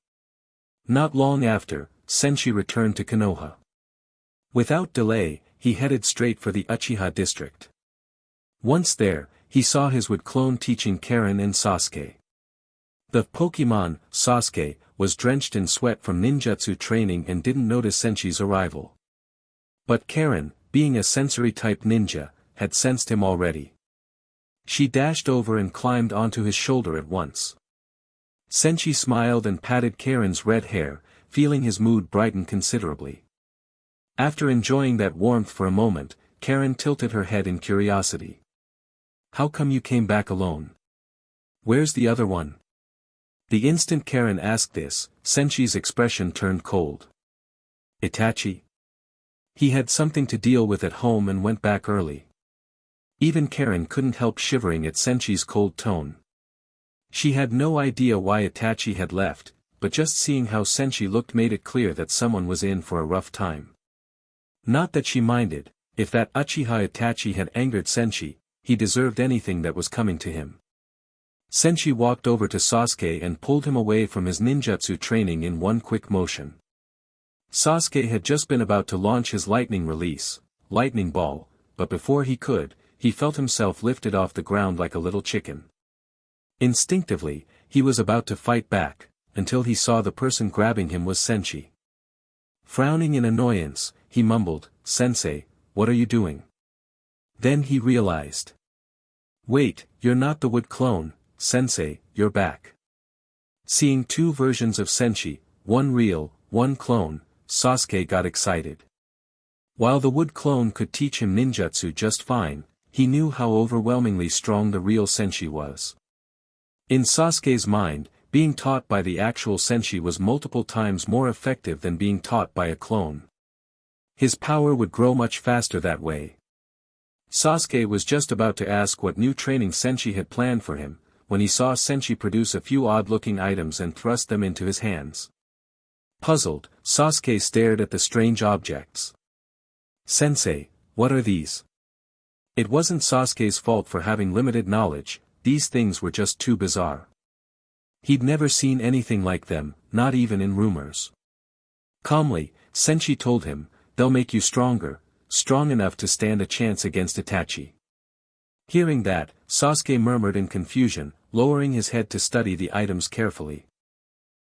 Not long after, Senshi returned to Konoha. Without delay, he headed straight for the Uchiha district. Once there, he saw his wood clone teaching Karen and Sasuke. The Pokemon, Sasuke, was drenched in sweat from ninjutsu training and didn't notice Senshi's arrival. But Karen, being a sensory-type ninja, had sensed him already. She dashed over and climbed onto his shoulder at once. Senshi smiled and patted Karen's red hair, feeling his mood brighten considerably. After enjoying that warmth for a moment, Karen tilted her head in curiosity. "How come you came back alone? Where's the other one?" The instant Karen asked this, Senshi's expression turned cold. "Itachi? He had something to deal with at home and went back early." Even Karen couldn't help shivering at Senshi's cold tone. She had no idea why Itachi had left, but just seeing how Senshi looked made it clear that someone was in for a rough time. Not that she minded, if that Uchiha Itachi had angered Senshi, he deserved anything that was coming to him. Senshi walked over to Sasuke and pulled him away from his ninjutsu training in one quick motion. Sasuke had just been about to launch his lightning release, lightning ball, but before he could, he felt himself lifted off the ground like a little chicken. Instinctively, he was about to fight back, until he saw the person grabbing him was Senshi. Frowning in annoyance, he mumbled, "Sensei, what are you doing?" Then he realized. "Wait, you're not the wood clone, Sensei, you're back." Seeing two versions of Senshi, one real, one clone, Sasuke got excited. While the wood clone could teach him ninjutsu just fine, he knew how overwhelmingly strong the real Senshi was. In Sasuke's mind, being taught by the actual Senshi was multiple times more effective than being taught by a clone. His power would grow much faster that way. Sasuke was just about to ask what new training Senshi had planned for him, when he saw Senshi produce a few odd-looking items and thrust them into his hands. Puzzled, Sasuke stared at the strange objects. "Sensei, what are these?" It wasn't Sasuke's fault for having limited knowledge, these things were just too bizarre. He'd never seen anything like them, not even in rumors. Calmly, Senshi told him, "They'll make you stronger, strong enough to stand a chance against Itachi." Hearing that, Sasuke murmured in confusion, lowering his head to study the items carefully.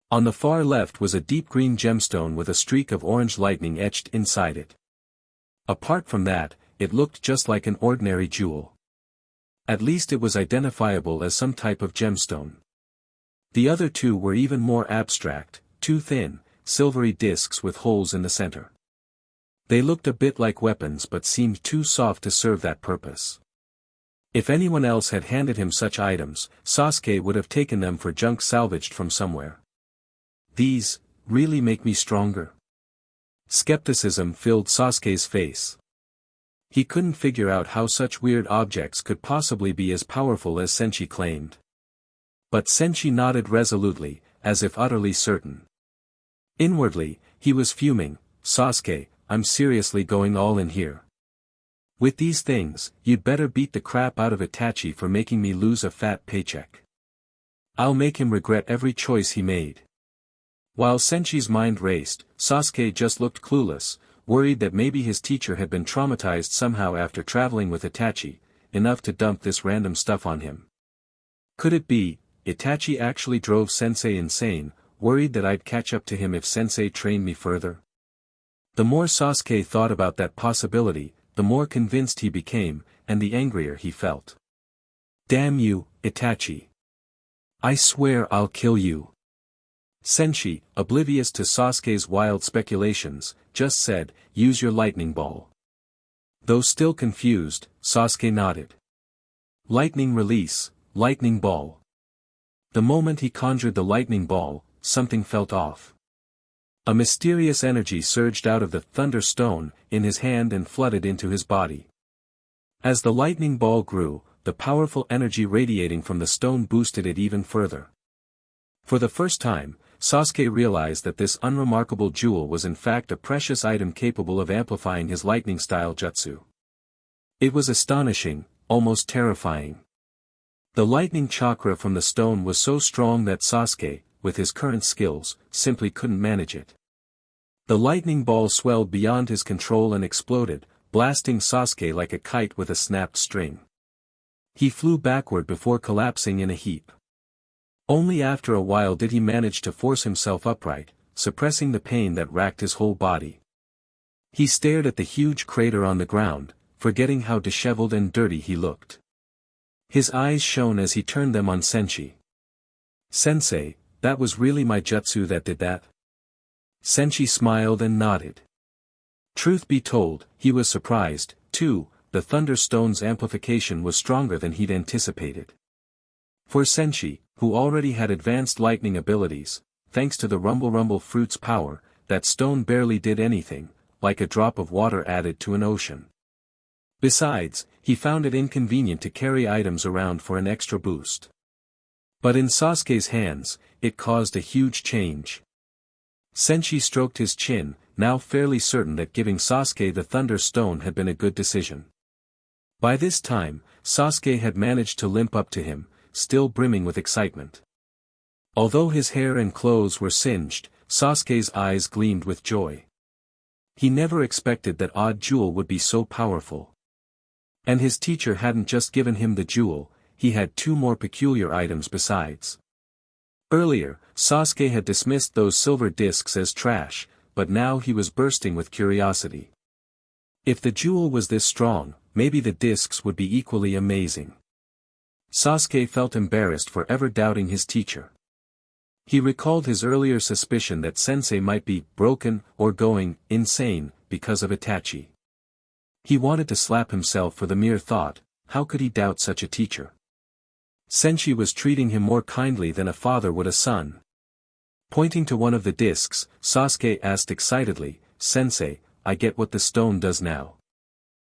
On the far left was a deep green gemstone with a streak of orange lightning etched inside it. Apart from that, it looked just like an ordinary jewel. At least it was identifiable as some type of gemstone. The other two were even more abstract, two thin, silvery discs with holes in the center. They looked a bit like weapons but seemed too soft to serve that purpose. If anyone else had handed him such items, Sasuke would have taken them for junk salvaged from somewhere. These really make me stronger. Skepticism filled Sasuke's face. He couldn't figure out how such weird objects could possibly be as powerful as Senshi claimed. But Senshi nodded resolutely, as if utterly certain. Inwardly, he was fuming. Sasuke, I'm seriously going all in here. With these things, you'd better beat the crap out of Itachi for making me lose a fat paycheck. I'll make him regret every choice he made. While Senshi's mind raced, Sasuke just looked clueless, worried that maybe his teacher had been traumatized somehow after traveling with Itachi, enough to dump this random stuff on him. Could it be, Itachi actually drove Sensei insane, worried that I'd catch up to him if Sensei trained me further? The more Sasuke thought about that possibility, the more convinced he became, and the angrier he felt. Damn you, Itachi. I swear I'll kill you. Senshi, oblivious to Sasuke's wild speculations, just said, use your lightning ball. Though still confused, Sasuke nodded. Lightning release, lightning ball. The moment he conjured the lightning ball, something felt off. A mysterious energy surged out of the thunder stone in his hand and flooded into his body. As the lightning ball grew, the powerful energy radiating from the stone boosted it even further. For the first time, Sasuke realized that this unremarkable jewel was in fact a precious item capable of amplifying his lightning-style jutsu. It was astonishing, almost terrifying. The lightning chakra from the stone was so strong that Sasuke, with his current skills, simply couldn't manage it. The lightning ball swelled beyond his control and exploded, blasting Sasuke like a kite with a snapped string. He flew backward before collapsing in a heap. Only after a while did he manage to force himself upright, suppressing the pain that racked his whole body. He stared at the huge crater on the ground, forgetting how disheveled and dirty he looked. His eyes shone as he turned them on Senshi. Sensei, that was really my jutsu that did that? Senshi smiled and nodded. Truth be told, he was surprised, too. The Thunder Stone's amplification was stronger than he'd anticipated. For Senshi, who already had advanced lightning abilities, thanks to the Rumble fruit's power, that stone barely did anything, like a drop of water added to an ocean. Besides, he found it inconvenient to carry items around for an extra boost. But in Sasuke's hands, it caused a huge change. Senshi stroked his chin, now fairly certain that giving Sasuke the Thunder Stone had been a good decision. By this time, Sasuke had managed to limp up to him, still brimming with excitement. Although his hair and clothes were singed, Sasuke's eyes gleamed with joy. He never expected that odd jewel would be so powerful. And his teacher hadn't just given him the jewel, he had 2 more peculiar items besides. Earlier, Sasuke had dismissed those silver discs as trash, but now he was bursting with curiosity. If the jewel was this strong, maybe the discs would be equally amazing. Sasuke felt embarrassed for ever doubting his teacher. He recalled his earlier suspicion that Sensei might be broken or going insane because of Itachi. He wanted to slap himself for the mere thought, how could he doubt such a teacher? Senshi was treating him more kindly than a father would a son. Pointing to one of the discs, Sasuke asked excitedly, Sensei, I get what the stone does now.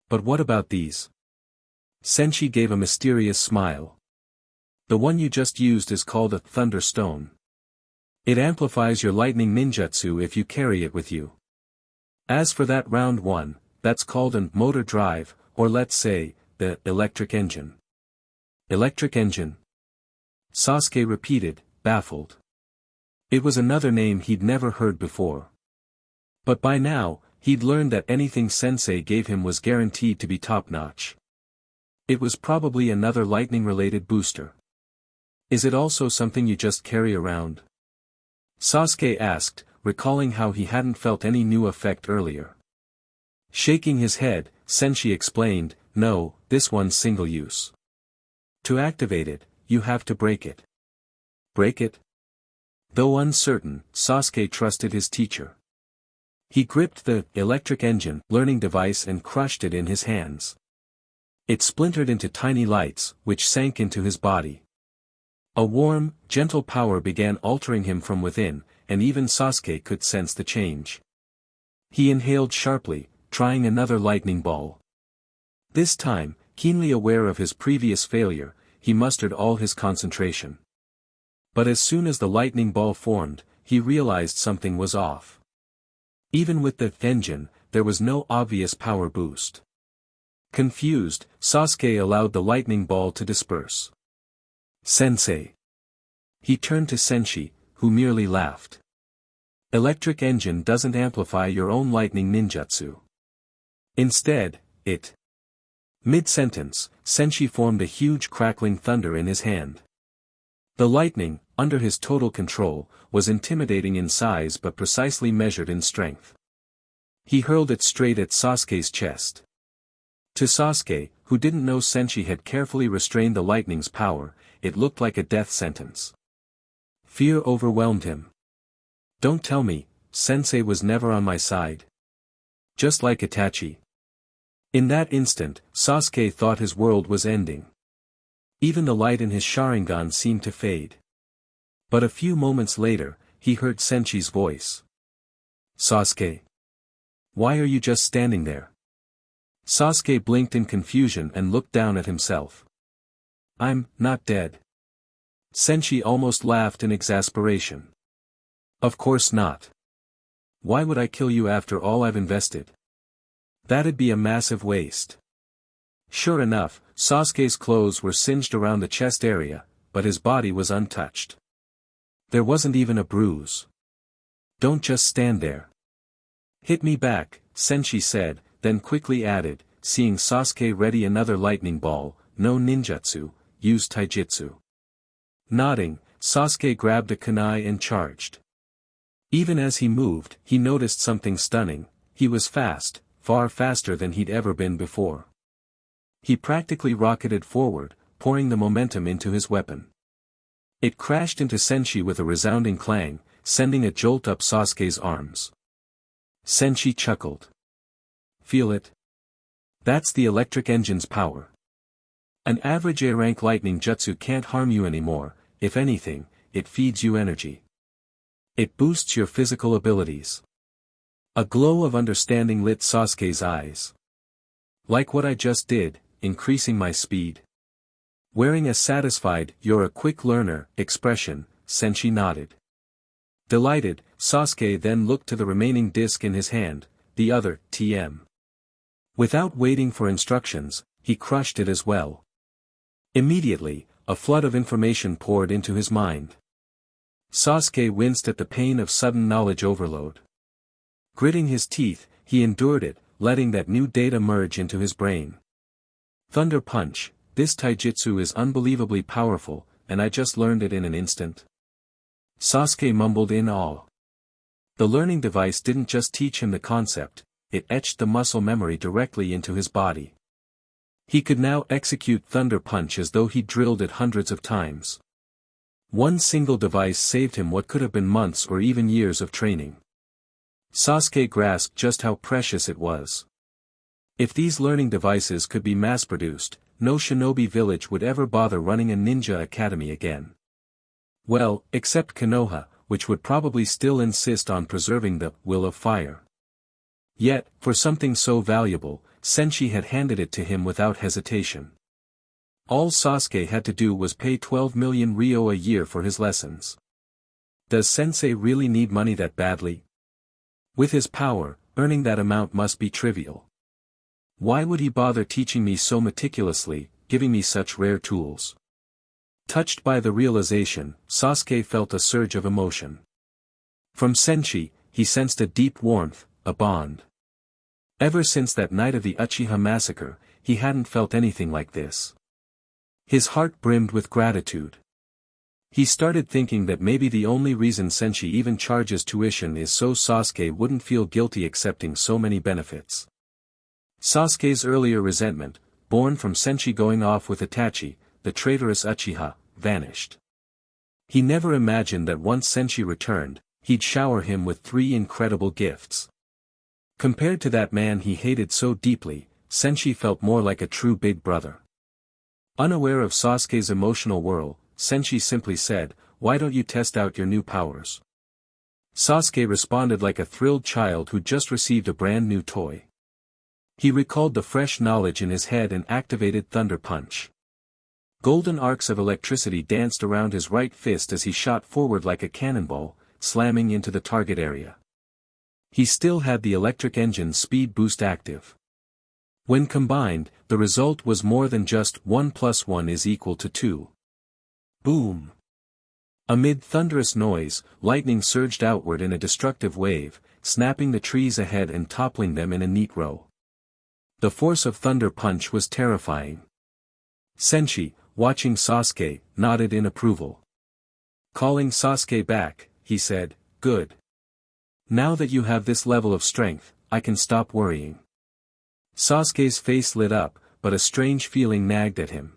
But what about these? Senshi gave a mysterious smile. The one you just used is called a Thunder Stone. It amplifies your lightning ninjutsu if you carry it with you. As for that round one, that's called an motor drive, or let's say, the electric engine. Electric engine? Sasuke repeated, baffled. It was another name he'd never heard before. But by now, he'd learned that anything Sensei gave him was guaranteed to be top-notch. It was probably another lightning-related booster. Is it also something you just carry around? Sasuke asked, recalling how he hadn't felt any new effect earlier. Shaking his head, Senshi explained, no, this one's single-use. To activate it, you have to break it. Break it? Though uncertain, Sasuke trusted his teacher. He gripped the electric engine learning device and crushed it in his hands. It splintered into tiny lights, which sank into his body. A warm, gentle power began altering him from within, and even Sasuke could sense the change. He inhaled sharply, trying another lightning ball. This time, keenly aware of his previous failure, he mustered all his concentration. But as soon as the lightning ball formed, he realized something was off. Even with the engine, there was no obvious power boost. Confused, Sasuke allowed the lightning ball to disperse. "Sensei." He turned to Senshi, who merely laughed. "Electric engine doesn't amplify your own lightning ninjutsu. Instead, it..." Mid-sentence, Senshi formed a huge crackling thunder in his hand. The lightning, under his total control, was intimidating in size but precisely measured in strength. He hurled it straight at Sasuke's chest. To Sasuke, who didn't know Senshi had carefully restrained the lightning's power, it looked like a death sentence. Fear overwhelmed him. "Don't tell me, Sensei was never on my side. Just like Itachi." In that instant, Sasuke thought his world was ending. Even the light in his Sharingan seemed to fade. But a few moments later, he heard Senshi's voice. "Sasuke. Why are you just standing there?" Sasuke blinked in confusion and looked down at himself. "I'm not dead." Senshi almost laughed in exasperation. "Of course not. Why would I kill you after all I've invested? That'd be a massive waste." Sure enough, Sasuke's clothes were singed around the chest area, but his body was untouched. There wasn't even a bruise. "Don't just stand there. Hit me back," Senshi said, then quickly added, seeing Sasuke ready another lightning ball, "No ninjutsu, use taijutsu." Nodding, Sasuke grabbed a kunai and charged. Even as he moved, he noticed something stunning. He was fast, far faster than he'd ever been before. He practically rocketed forward, pouring the momentum into his weapon. It crashed into Senshi with a resounding clang, sending a jolt up Sasuke's arms. Senshi chuckled. "Feel it? That's the electric engine's power. An average A-rank lightning jutsu can't harm you anymore. If anything, it feeds you energy. It boosts your physical abilities." A glow of understanding lit Sasuke's eyes. "Like what I just did, increasing my speed?" Wearing a satisfied, "you're a quick learner," expression, Senshi nodded. Delighted, Sasuke then looked to the remaining disc in his hand, the other, TM. Without waiting for instructions, he crushed it as well. Immediately, a flood of information poured into his mind. Sasuke winced at the pain of sudden knowledge overload. Gritting his teeth, he endured it, letting that new data merge into his brain. "Thunder Punch, this taijutsu is unbelievably powerful, and I just learned it in an instant." Sasuke mumbled in awe. The learning device didn't just teach him the concept, it etched the muscle memory directly into his body. He could now execute Thunder Punch as though he drilled it hundreds of times. One single device saved him what could have been months or even years of training. Sasuke grasped just how precious it was. If these learning devices could be mass-produced, no shinobi village would ever bother running a ninja academy again. Well, except Konoha, which would probably still insist on preserving the will of fire. Yet, for something so valuable, Senshi had handed it to him without hesitation. All Sasuke had to do was pay 12 million ryo a year for his lessons. Does Sensei really need money that badly? With his power, earning that amount must be trivial. Why would he bother teaching me so meticulously, giving me such rare tools? Touched by the realization, Sasuke felt a surge of emotion. From Senshi, he sensed a deep warmth, a bond. Ever since that night of the Uchiha massacre, he hadn't felt anything like this. His heart brimmed with gratitude. He started thinking that maybe the only reason Senshi even charges tuition is so Sasuke wouldn't feel guilty accepting so many benefits. Sasuke's earlier resentment, born from Senshi going off with Itachi, the traitorous Uchiha, vanished. He never imagined that once Senshi returned, he'd shower him with 3 incredible gifts. Compared to that man he hated so deeply, Senshi felt more like a true big brother. Unaware of Sasuke's emotional whirl, Senshi simply said, "Why don't you test out your new powers?" Sasuke responded like a thrilled child who just received a brand new toy. He recalled the fresh knowledge in his head and activated Thunder Punch. Golden arcs of electricity danced around his right fist as he shot forward like a cannonball, slamming into the target area. He still had the electric engine's speed boost active. When combined, the result was more than just 1 + 1 = 2. Boom! Amid thunderous noise, lightning surged outward in a destructive wave, snapping the trees ahead and toppling them in a neat row. The force of Thunder Punch was terrifying. Senshi, watching Sasuke, nodded in approval. Calling Sasuke back, he said, "Good. Now that you have this level of strength, I can stop worrying." Sasuke's face lit up, but a strange feeling nagged at him.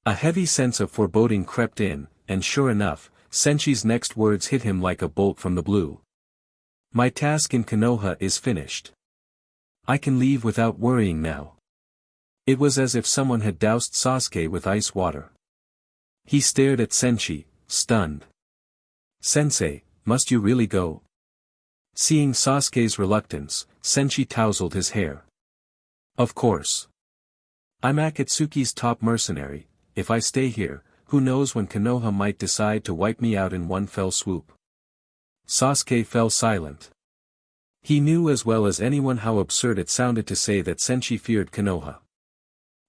A heavy sense of foreboding crept in, and sure enough, Senshi's next words hit him like a bolt from the blue. "My task in Konoha is finished. I can leave without worrying now." It was as if someone had doused Sasuke with ice water. He stared at Senshi, stunned. "Sensei, must you really go?" Seeing Sasuke's reluctance, Senshi tousled his hair. "Of course. I'm Akatsuki's top mercenary. If I stay here, who knows when Konoha might decide to wipe me out in one fell swoop." Sasuke fell silent. He knew as well as anyone how absurd it sounded to say that Senshi feared Konoha.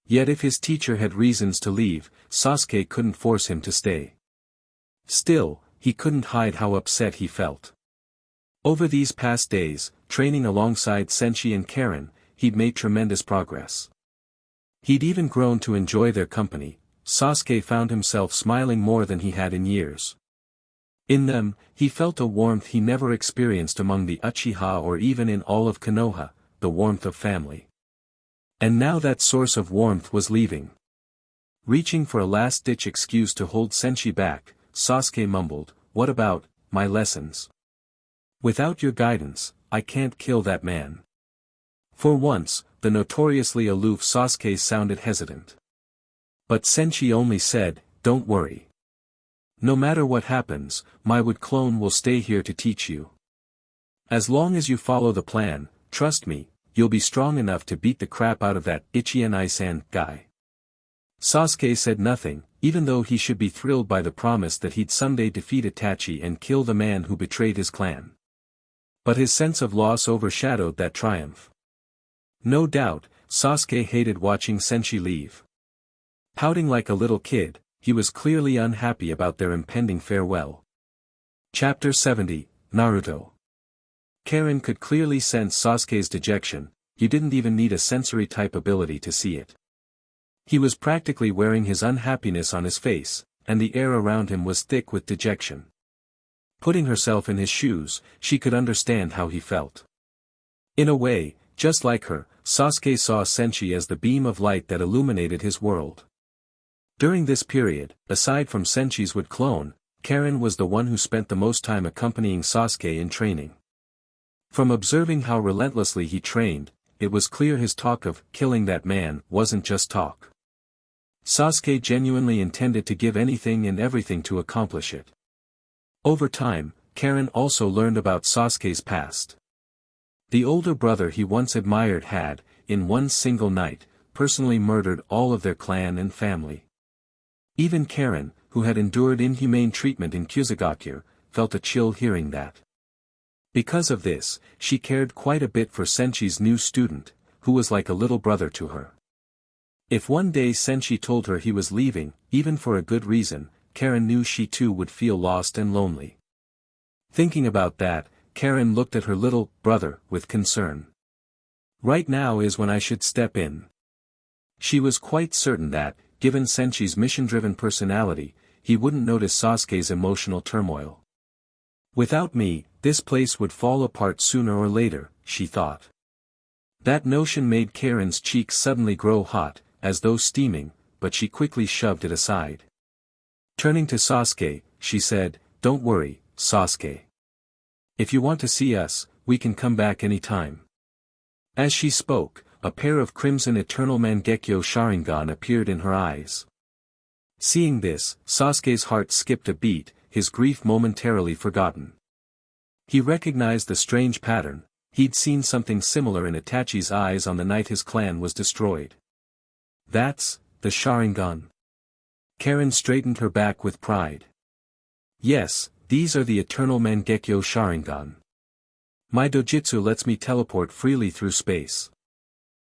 Yet if his teacher had reasons to leave, Sasuke couldn't force him to stay. Still, he couldn't hide how upset he felt. Over these past days, training alongside Senshi and Karen, he'd made tremendous progress. He'd even grown to enjoy their company. Sasuke found himself smiling more than he had in years. In them, he felt a warmth he never experienced among the Uchiha or even in all of Konoha, the warmth of family. And now that source of warmth was leaving. Reaching for a last-ditch excuse to hold Senshi back, Sasuke mumbled, "What about my lessons? Without your guidance, I can't kill that man." For once, the notoriously aloof Sasuke sounded hesitant. But Senshi only said, "Don't worry. No matter what happens, my wood clone will stay here to teach you. As long as you follow the plan, trust me, you'll be strong enough to beat the crap out of that Ichienai-san guy." Sasuke said nothing, even though he should be thrilled by the promise that he'd someday defeat Itachi and kill the man who betrayed his clan. But his sense of loss overshadowed that triumph. No doubt, Sasuke hated watching Senshi leave. Pouting like a little kid, he was clearly unhappy about their impending farewell. Chapter 70, Naruto. Karen could clearly sense Sasuke's dejection. You didn't even need a sensory-type ability to see it. He was practically wearing his unhappiness on his face, and the air around him was thick with dejection. Putting herself in his shoes, she could understand how he felt. In a way, just like her, Sasuke saw Senshi as the beam of light that illuminated his world. During this period, aside from Senshi's wood clone, Karen was the one who spent the most time accompanying Sasuke in training. From observing how relentlessly he trained, it was clear his talk of killing that man wasn't just talk. Sasuke genuinely intended to give anything and everything to accomplish it. Over time, Karen also learned about Sasuke's past. The older brother he once admired had, in one single night, personally murdered all of their clan and family. Even Karen, who had endured inhumane treatment in Kusagakure, felt a chill hearing that. Because of this, she cared quite a bit for Senshi's new student, who was like a little brother to her. If one day Senshi told her he was leaving, even for a good reason, Karen knew she too would feel lost and lonely. Thinking about that, Karen looked at her little brother with concern. Right now is when I should step in. She was quite certain that, given Senshi's mission-driven personality, he wouldn't notice Sasuke's emotional turmoil. Without me, this place would fall apart sooner or later, she thought. That notion made Karen's cheeks suddenly grow hot, as though steaming, but she quickly shoved it aside. Turning to Sasuke, she said, "Don't worry, Sasuke. If you want to see us, we can come back any time." As she spoke, a pair of crimson eternal Mangekyo Sharingan appeared in her eyes. Seeing this, Sasuke's heart skipped a beat, his grief momentarily forgotten. He recognized the strange pattern. He'd seen something similar in Itachi's eyes on the night his clan was destroyed. That's the Sharingan. Karen straightened her back with pride. Yes, these are the eternal Mangekyo Sharingan. My dojutsu lets me teleport freely through space.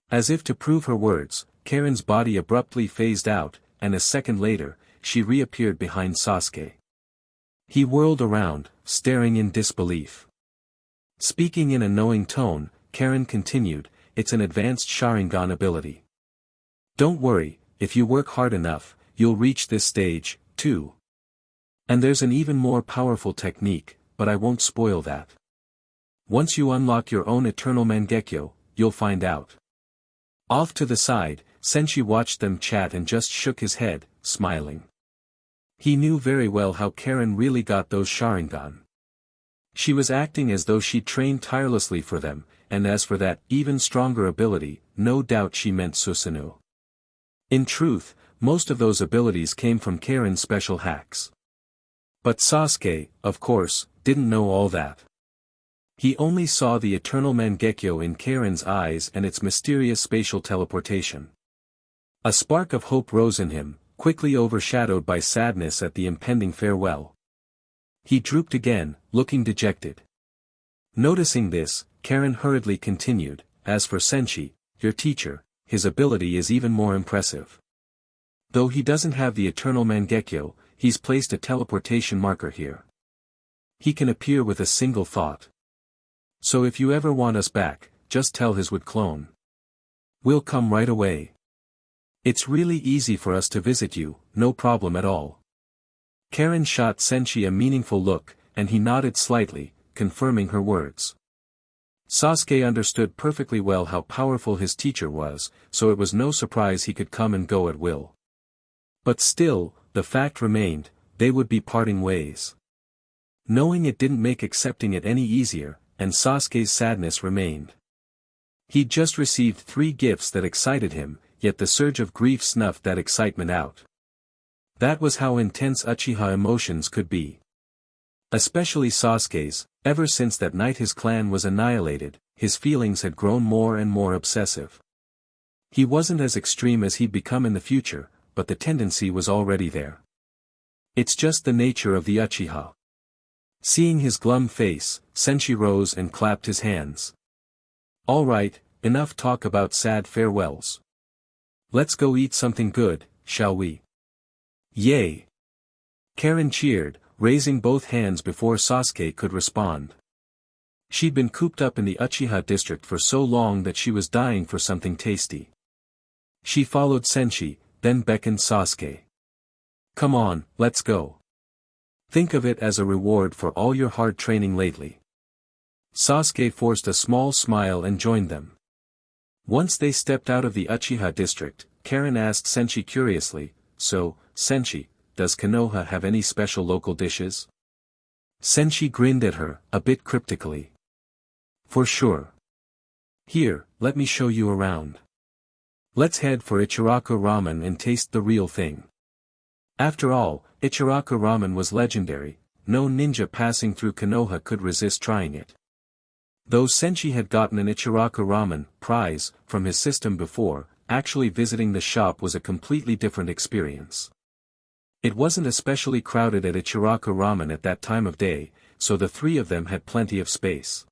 As if to prove her words, Karen's body abruptly phased out, and a second later, she reappeared behind Sasuke. He whirled around, staring in disbelief. Speaking in a knowing tone, Karen continued, "It's an advanced Sharingan ability. Don't worry, if you work hard enough, you'll reach this stage, too. And there's an even more powerful technique, but I won't spoil that. Once you unlock your own eternal Mangekyo, you'll find out." Off to the side, Senshi watched them chat and just shook his head, smiling. He knew very well how Karen really got those Sharingan. She was acting as though she'd trained tirelessly for them, and as for that even stronger ability, no doubt she meant Susanoo. In truth, most of those abilities came from Karen's special hacks. But Sasuke, of course, didn't know all that. He only saw the eternal Mangekyo in Karen's eyes and its mysterious spatial teleportation. A spark of hope rose in him, quickly overshadowed by sadness at the impending farewell. He drooped again, looking dejected. Noticing this, Karen hurriedly continued, "As for Senshi, your teacher, his ability is even more impressive. Though he doesn't have the eternal Mangekyo, he's placed a teleportation marker here. He can appear with a single thought. So if you ever want us back, just tell his would clone. We'll come right away. It's really easy for us to visit you, no problem at all." Karen shot Senshi a meaningful look, and he nodded slightly, confirming her words. Sasuke understood perfectly well how powerful his teacher was, so it was no surprise he could come and go at will. But still, the fact remained, they would be parting ways. Knowing it didn't make accepting it any easier, and Sasuke's sadness remained. He'd just received 3 gifts that excited him, yet the surge of grief snuffed that excitement out. That was how intense Uchiha emotions could be. Especially Sasuke's, ever since that night his clan was annihilated, his feelings had grown more and more obsessive. He wasn't as extreme as he'd become in the future, but the tendency was already there. It's just the nature of the Uchiha. Seeing his glum face, Senshi rose and clapped his hands. "All right, enough talk about sad farewells. Let's go eat something good, shall we?" "Yay!" Karen cheered, raising both hands before Sasuke could respond. She'd been cooped up in the Uchiha district for so long that she was dying for something tasty. She followed Senshi, then beckoned Sasuke. "Come on, let's go. Think of it as a reward for all your hard training lately." Sasuke forced a small smile and joined them. Once they stepped out of the Uchiha district, Karen asked Senshi curiously, "So, Senshi, does Konoha have any special local dishes?" Senshi grinned at her, a bit cryptically. "For sure. Here, let me show you around. Let's head for Ichiraku Ramen and taste the real thing." After all, Ichiraku Ramen was legendary, no ninja passing through Konoha could resist trying it. Though Senshi had gotten an Ichiraku Ramen prize from his system before, actually visiting the shop was a completely different experience. It wasn't especially crowded at Ichiraku Ramen at that time of day, so the 3 of them had plenty of space.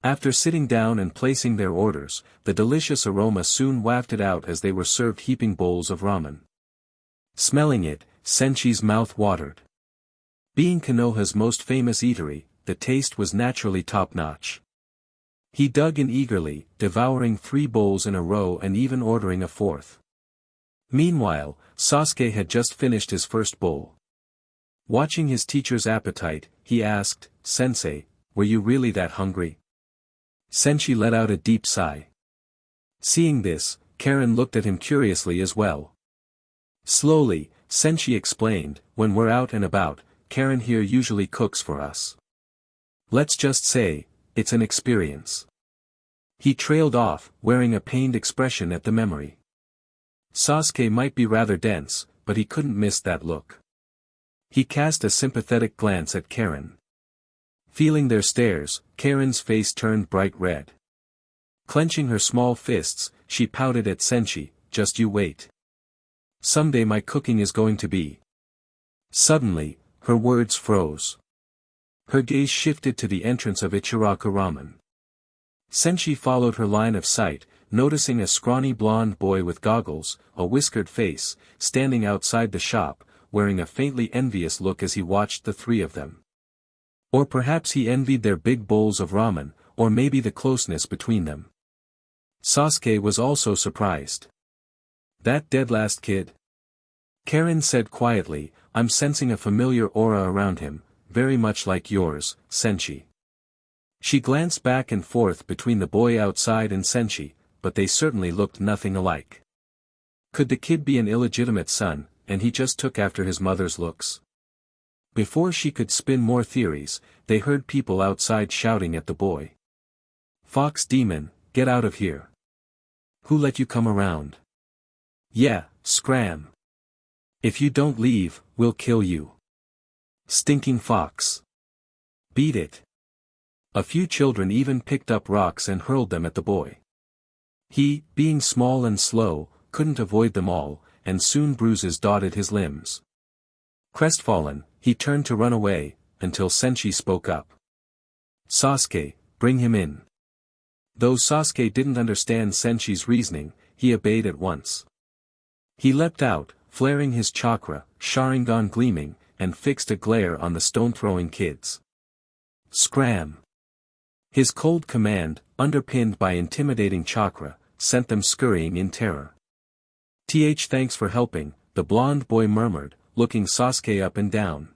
After sitting down and placing their orders, the delicious aroma soon wafted out as they were served heaping bowls of ramen. Smelling it, Senshi's mouth watered. Being Konoha's most famous eatery, the taste was naturally top-notch. He dug in eagerly, devouring 3 bowls in a row and even ordering a 4th. Meanwhile, Sasuke had just finished his first bowl. Watching his teacher's appetite, he asked, "Sensei, were you really that hungry?" Senshi let out a deep sigh. Seeing this, Karen looked at him curiously as well. Slowly, Senshi explained, "When we're out and about, Karen here usually cooks for us. Let's just say, it's an experience. He trailed off, wearing a pained expression at the memory. Sasuke might be rather dense, but he couldn't miss that look. He cast a sympathetic glance at Karen. Feeling their stares, Karen's face turned bright red. Clenching her small fists, she pouted at Senshi, "Just you wait. Someday my cooking is going to be." Suddenly, her words froze. Her gaze shifted to the entrance of Ichiraku Ramen. Senshi followed her line of sight, noticing a scrawny blonde boy with goggles, a whiskered face, standing outside the shop, wearing a faintly envious look as he watched the three of them. Or perhaps he envied their big bowls of ramen, or maybe the closeness between them. Sasuke was also surprised. "That dead last kid?" Karen said quietly, "I'm sensing a familiar aura around him, very much like yours, Senshi." She glanced back and forth between the boy outside and Senshi, but they certainly looked nothing alike. Could the kid be an illegitimate son, and he just took after his mother's looks? Before she could spin more theories, they heard people outside shouting at the boy. "Fox demon, get out of here. Who let you come around? Yeah, scram. If you don't leave, we'll kill you. Stinking fox. Beat it." A few children even picked up rocks and hurled them at the boy. He, being small and slow, couldn't avoid them all, and soon bruises dotted his limbs. Crestfallen, he turned to run away, until Senshi spoke up. "Sasuke, bring him in." Though Sasuke didn't understand Senshi's reasoning, he obeyed at once. He leapt out, flaring his chakra, Sharingan gleaming, and fixed a glare on the stone-throwing kids. Scram! His cold command, underpinned by intimidating chakra, sent them scurrying in terror. Thanks for helping," the blonde boy murmured, looking Sasuke up and down.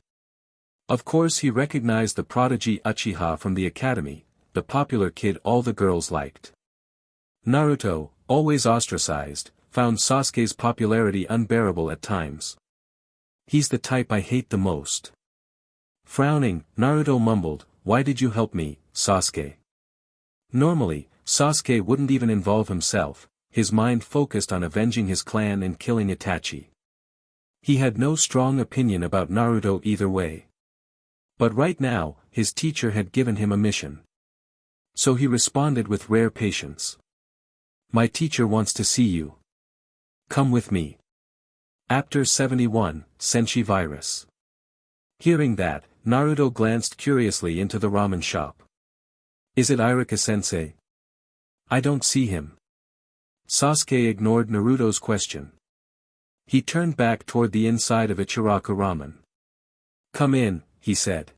Of course he recognized the prodigy Uchiha from the academy, the popular kid all the girls liked. Naruto, always ostracized, found Sasuke's popularity unbearable at times. "He's the type I hate the most." Frowning, Naruto mumbled, "Why did you help me, Sasuke?" Normally, Sasuke wouldn't even involve himself, his mind focused on avenging his clan and killing Itachi. He had no strong opinion about Naruto either way. But right now, his teacher had given him a mission. So he responded with rare patience. "My teacher wants to see you. Come with me." Chapter 71, Senshi Virus. Hearing that, Naruto glanced curiously into the ramen shop. "Is it Iruka-sensei?" "I don't see him." Sasuke ignored Naruto's question. He turned back toward the inside of Ichiraku Ramen. "Come in," he said.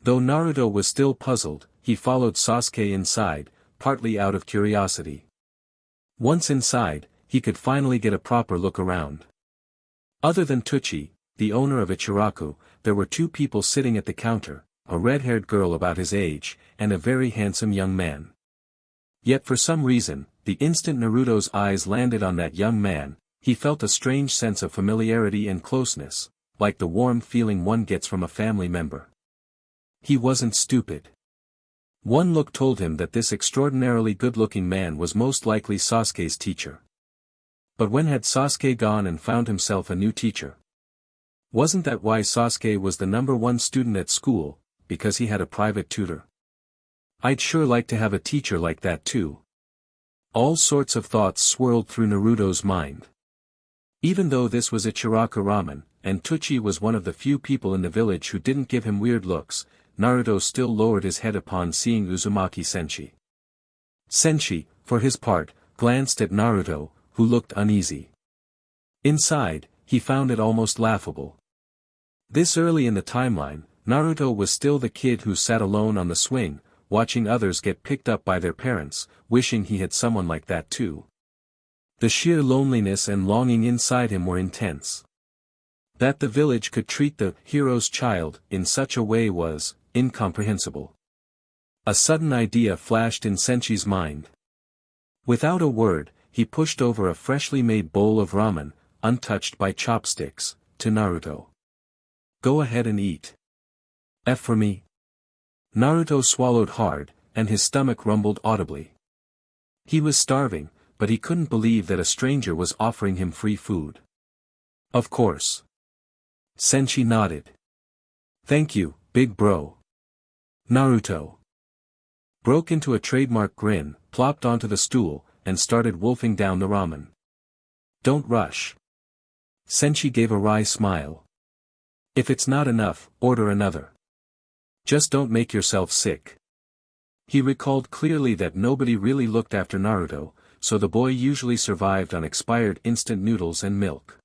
Though Naruto was still puzzled, he followed Sasuke inside, partly out of curiosity. Once inside, he could finally get a proper look around. Other than Tucci, the owner of Ichiraku, there were two people sitting at the counter, a red-haired girl about his age, and a very handsome young man. Yet for some reason, the instant Naruto's eyes landed on that young man, he felt a strange sense of familiarity and closeness, like the warm feeling one gets from a family member. He wasn't stupid. One look told him that this extraordinarily good-looking man was most likely Sasuke's teacher. But when had Sasuke gone and found himself a new teacher? Wasn't that why Sasuke was the #1 student at school, because he had a private tutor? I'd sure like to have a teacher like that too. All sorts of thoughts swirled through Naruto's mind. Even though this was Ichiraku Ramen, and Tucci was one of the few people in the village who didn't give him weird looks, Naruto still lowered his head upon seeing Uzumaki Senshi. Senshi, for his part, glanced at Naruto, who looked uneasy. Inside, he found it almost laughable. This early in the timeline, Naruto was still the kid who sat alone on the swing, watching others get picked up by their parents, wishing he had someone like that too. The sheer loneliness and longing inside him were intense. That the village could treat the hero's child in such a way was incomprehensible. A sudden idea flashed in Senshi's mind. Without a word, he pushed over a freshly made bowl of ramen, untouched by chopsticks, to Naruto. "Go ahead and eat. F for me." Naruto swallowed hard, and his stomach rumbled audibly. He was starving, but he couldn't believe that a stranger was offering him free food. Of course. Senshi nodded. Thank you, big bro. Naruto broke into a trademark grin, plopped onto the stool, and started wolfing down the ramen. Don't rush. Senshi gave a wry smile. If it's not enough, order another. Just don't make yourself sick. He recalled clearly that nobody really looked after Naruto, so the boy usually survived on expired instant noodles and milk.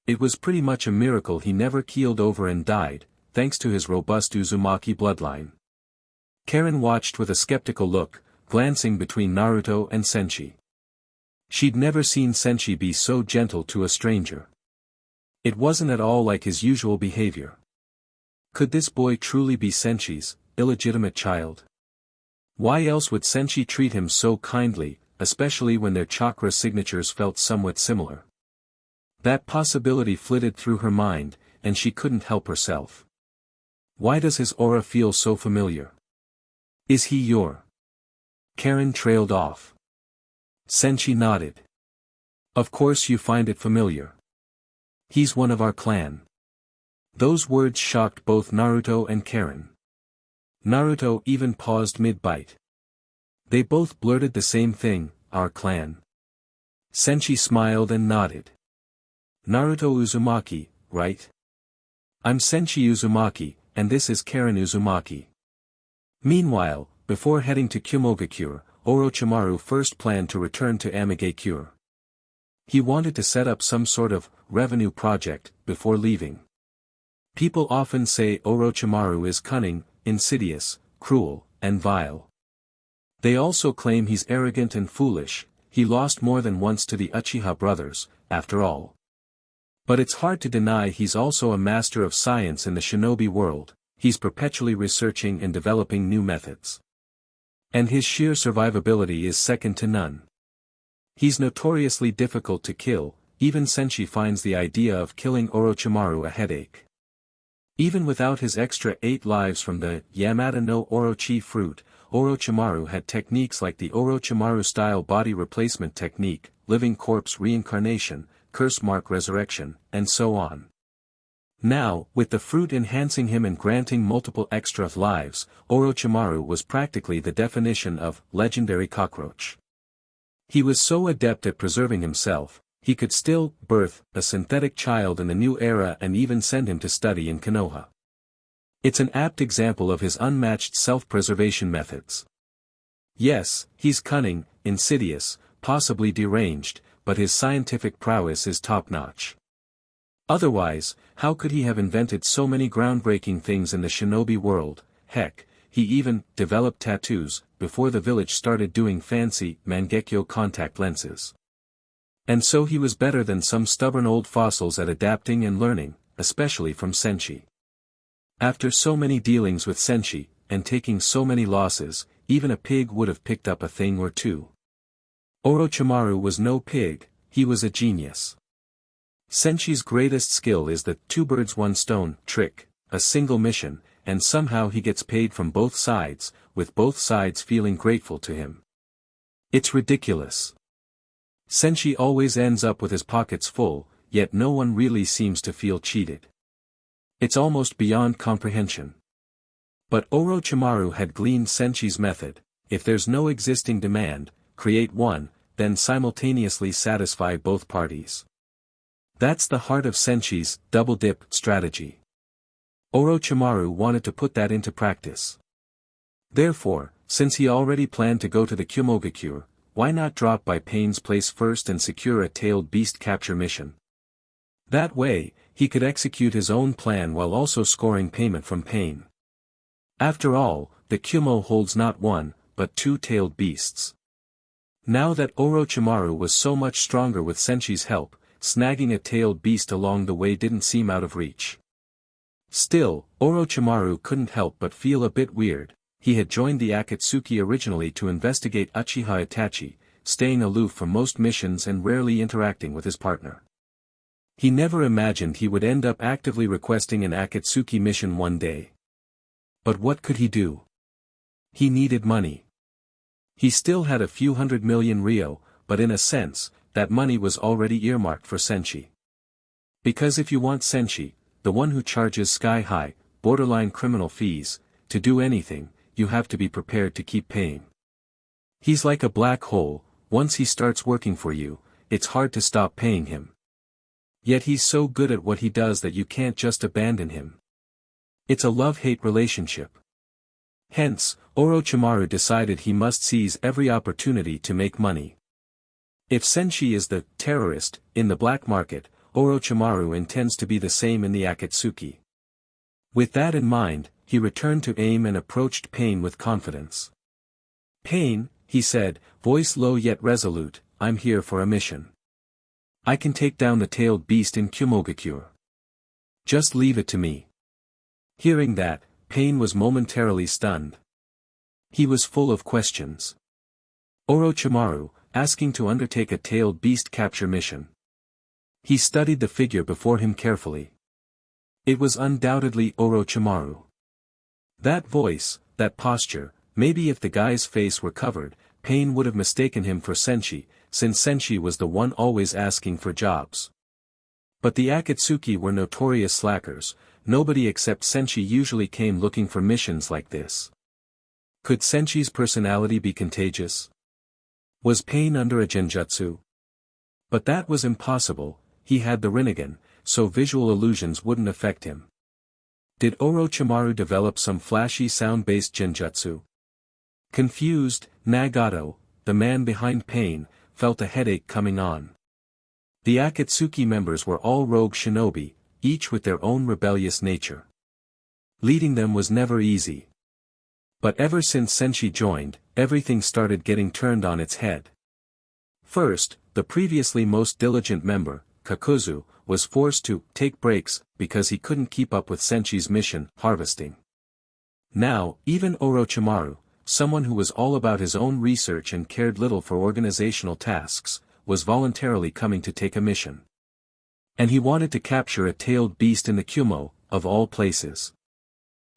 It was pretty much a miracle he never keeled over and died, thanks to his robust Uzumaki bloodline. Karen watched with a skeptical look, glancing between Naruto and Senshi. She'd never seen Senshi be so gentle to a stranger. It wasn't at all like his usual behavior. Could this boy truly be Senshi's illegitimate child? Why else would Senshi treat him so kindly, especially when their chakra signatures felt somewhat similar? That possibility flitted through her mind, and she couldn't help herself. Why does his aura feel so familiar? Is he your? Karen trailed off. Senshi nodded. Of course you find it familiar. He's one of our clan. Those words shocked both Naruto and Karen. Naruto even paused mid-bite. They both blurted the same thing, our clan. Senshi smiled and nodded. Naruto Uzumaki, right? I'm Senshi Uzumaki, and this is Karen Uzumaki. Meanwhile, before heading to Kumogakure, Orochimaru first planned to return to Amigakure. He wanted to set up some sort of revenue project before leaving. People often say Orochimaru is cunning, insidious, cruel, and vile. They also claim he's arrogant and foolish. He lost more than once to the Uchiha brothers, after all. But it's hard to deny he's also a master of science in the shinobi world. He's perpetually researching and developing new methods. And his sheer survivability is second to none. He's notoriously difficult to kill, even Senshi finds the idea of killing Orochimaru a headache. Even without his extra 8 lives from the Yamata no Orochi fruit, Orochimaru had techniques like the Orochimaru-style body replacement technique, living corpse reincarnation, curse mark resurrection, and so on. Now, with the fruit enhancing him and granting multiple extra lives, Orochimaru was practically the definition of legendary cockroach. He was so adept at preserving himself, he could still birth a synthetic child in the new era and even send him to study in Konoha. It's an apt example of his unmatched self-preservation methods. Yes, he's cunning, insidious, possibly deranged, but his scientific prowess is top-notch. Otherwise, how could he have invented so many groundbreaking things in the shinobi world? Heck, he even developed tattoos before the village started doing fancy Mangekyo contact lenses. And so he was better than some stubborn old fossils at adapting and learning, especially from Senshi. After so many dealings with Senshi, and taking so many losses, even a pig would have picked up a thing or two. Orochimaru was no pig, he was a genius. Senshi's greatest skill is the 2 birds 1 stone trick, a single mission, and somehow he gets paid from both sides, with both sides feeling grateful to him. It's ridiculous. Senshi always ends up with his pockets full, yet no one really seems to feel cheated. It's almost beyond comprehension. But Orochimaru had gleaned Senshi's method: if there's no existing demand, create one, then simultaneously satisfy both parties. That's the heart of Senshi's double-dip strategy. Orochimaru wanted to put that into practice. Therefore, since he already planned to go to the Kumogakure, why not drop by Pain's place first and secure a tailed beast capture mission? That way, he could execute his own plan while also scoring payment from Pain. After all, the Kumo holds not one, but 2 tailed beasts. Now that Orochimaru was so much stronger with Senshi's help, snagging a tailed beast along the way didn't seem out of reach. Still, Orochimaru couldn't help but feel a bit weird. He had joined the Akatsuki originally to investigate Uchiha Itachi, staying aloof from most missions and rarely interacting with his partner. He never imagined he would end up actively requesting an Akatsuki mission one day. But what could he do? He needed money. He still had a few 100 million Rio, but in a sense, that money was already earmarked for Senshi. Because if you want Senshi, the one who charges sky-high, borderline criminal fees, to do anything, you have to be prepared to keep paying. He's like a black hole, once he starts working for you, it's hard to stop paying him. Yet he's so good at what he does that you can't just abandon him. It's a love-hate relationship. Hence, Orochimaru decided he must seize every opportunity to make money. If Senshi is the terrorist in the black market, Orochimaru intends to be the same in the Akatsuki. With that in mind, he returned to aim and approached Pain with confidence. "Pain," he said, voice low yet resolute, "I'm here for a mission. I can take down the tailed beast in Kumogakure. Just leave it to me." Hearing that, Pain was momentarily stunned. He was full of questions. Orochimaru, asking to undertake a tailed beast capture mission. He studied the figure before him carefully. It was undoubtedly Orochimaru. That voice, that posture, maybe if the guy's face were covered, Pain would have mistaken him for Senshi, since Senshi was the one always asking for jobs. But the Akatsuki were notorious slackers, nobody except Senshi usually came looking for missions like this. Could Senshi's personality be contagious? Was Pain under a genjutsu? But that was impossible, he had the Rinnegan, so visual illusions wouldn't affect him. Did Orochimaru develop some flashy sound-based genjutsu? Confused, Nagato, the man behind Pain, felt a headache coming on. The Akatsuki members were all rogue shinobi, each with their own rebellious nature. Leading them was never easy. But ever since Senshi joined, everything started getting turned on its head. First, the previously most diligent member, Kakuzu, was forced to take breaks because he couldn't keep up with Senshi's mission, harvesting. Now, even Orochimaru, someone who was all about his own research and cared little for organizational tasks, was voluntarily coming to take a mission. And he wanted to capture a tailed beast in the Kumo, of all places.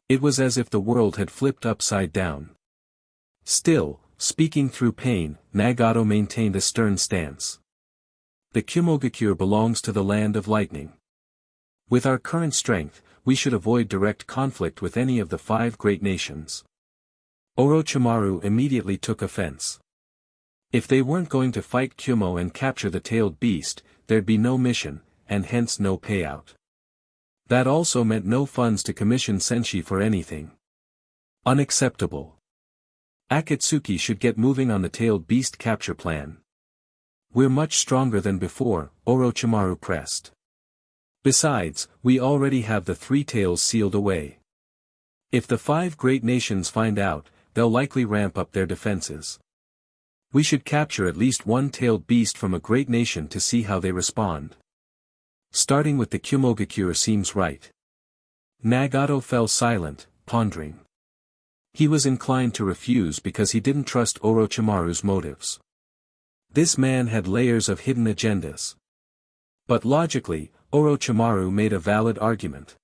It was as if the world had flipped upside down. Still, speaking through Pain, Nagato maintained a stern stance. The Kumogakure belongs to the land of lightning. With our current strength, we should avoid direct conflict with any of the 5 great nations. Orochimaru immediately took offense. If they weren't going to fight Kumo and capture the tailed beast, there'd be no mission, and hence no payout. That also meant no funds to commission Senshi for anything. Unacceptable. Akatsuki should get moving on the tailed beast capture plan. We're much stronger than before, Orochimaru pressed. Besides, we already have the 3 tails sealed away. If the 5 great nations find out, they'll likely ramp up their defenses. We should capture at least one tailed beast from a great nation to see how they respond. Starting with the Kumogakure seems right. Nagato fell silent, pondering. He was inclined to refuse because he didn't trust Orochimaru's motives. This man had layers of hidden agendas. But logically, Orochimaru made a valid argument.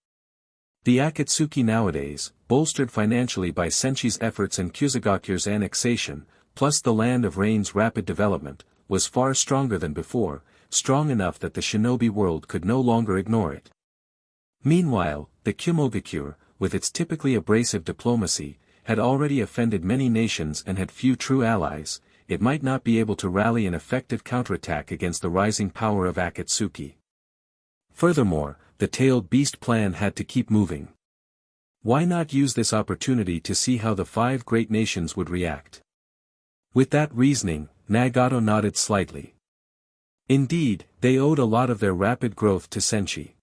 The Akatsuki nowadays, bolstered financially by Senshi's efforts and Kuzugakure's annexation, plus the Land of Rain's rapid development, was far stronger than before, strong enough that the shinobi world could no longer ignore it. Meanwhile, the Kumogakure, with its typically abrasive diplomacy, had already offended many nations and had few true allies. It might not be able to rally an effective counterattack against the rising power of Akatsuki. Furthermore, the tailed beast plan had to keep moving. Why not use this opportunity to see how the 5 great nations would react? With that reasoning, Nagato nodded slightly. Indeed, they owed a lot of their rapid growth to Senshi.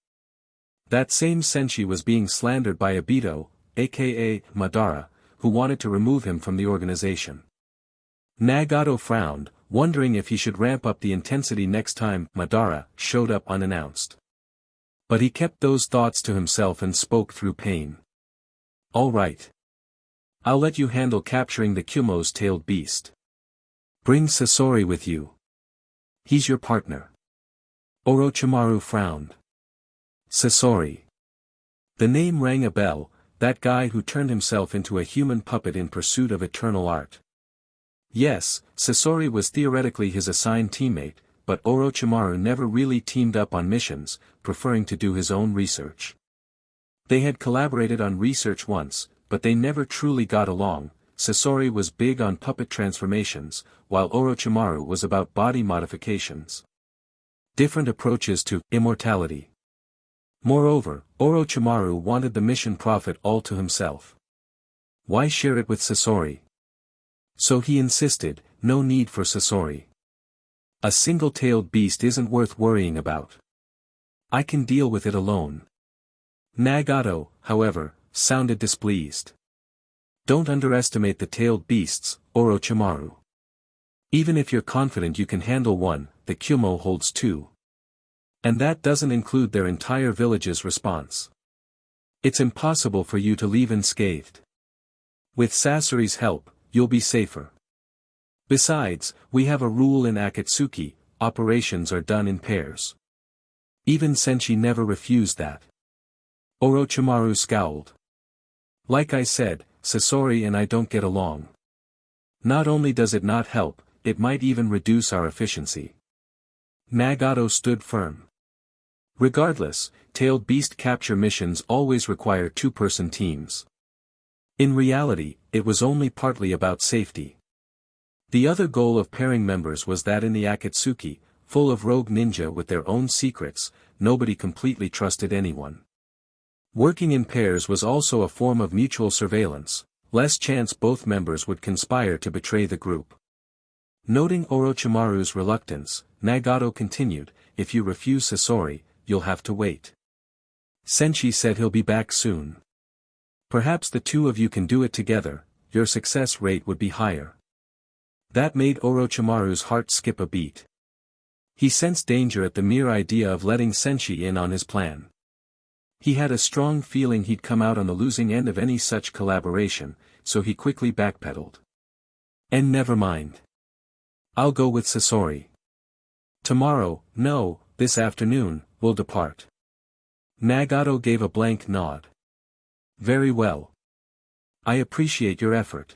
That same Senshi was being slandered by Obito, aka Madara, who wanted to remove him from the organization. Nagato frowned, wondering if he should ramp up the intensity next time Madara showed up unannounced. But he kept those thoughts to himself and spoke through Pain. All right. I'll let you handle capturing the Kumo's tailed beast. Bring Sasori with you. He's your partner. Orochimaru frowned. Sasori. The name rang a bell, that guy who turned himself into a human puppet in pursuit of eternal art. Yes, Sasori was theoretically his assigned teammate, but Orochimaru never really teamed up on missions, preferring to do his own research. They had collaborated on research once, but they never truly got along. Sasori was big on puppet transformations, while Orochimaru was about body modifications. Different approaches to immortality. Moreover, Orochimaru wanted the mission profit all to himself. Why share it with Sasori? So he insisted, no need for Sasori. A single-tailed beast isn't worth worrying about. I can deal with it alone. Nagato, however, sounded displeased. Don't underestimate the tailed beasts, Orochimaru. Even if you're confident you can handle one, the Kyumo holds two. And that doesn't include their entire village's response. It's impossible for you to leave unscathed. With Sasori's help, you'll be safer. Besides, we have a rule in Akatsuki, operations are done in pairs. Even Senshi never refused that. Orochimaru scowled. Like I said, Sasori and I don't get along. Not only does it not help, it might even reduce our efficiency. Nagato stood firm. Regardless, tailed beast capture missions always require two-person teams. In reality, it was only partly about safety. The other goal of pairing members was that in the Akatsuki, full of rogue ninja with their own secrets, nobody completely trusted anyone. Working in pairs was also a form of mutual surveillance, less chance both members would conspire to betray the group. Noting Orochimaru's reluctance, Nagato continued, if you refuse Sasori, you'll have to wait. Senshi said he'll be back soon. Perhaps the two of you can do it together, your success rate would be higher. That made Orochimaru's heart skip a beat. He sensed danger at the mere idea of letting Senshi in on his plan. He had a strong feeling he'd come out on the losing end of any such collaboration, so he quickly backpedaled. And never mind. I'll go with Sasori. Tomorrow, no, this afternoon, we'll depart. Nagato gave a blank nod. Very well. I appreciate your effort.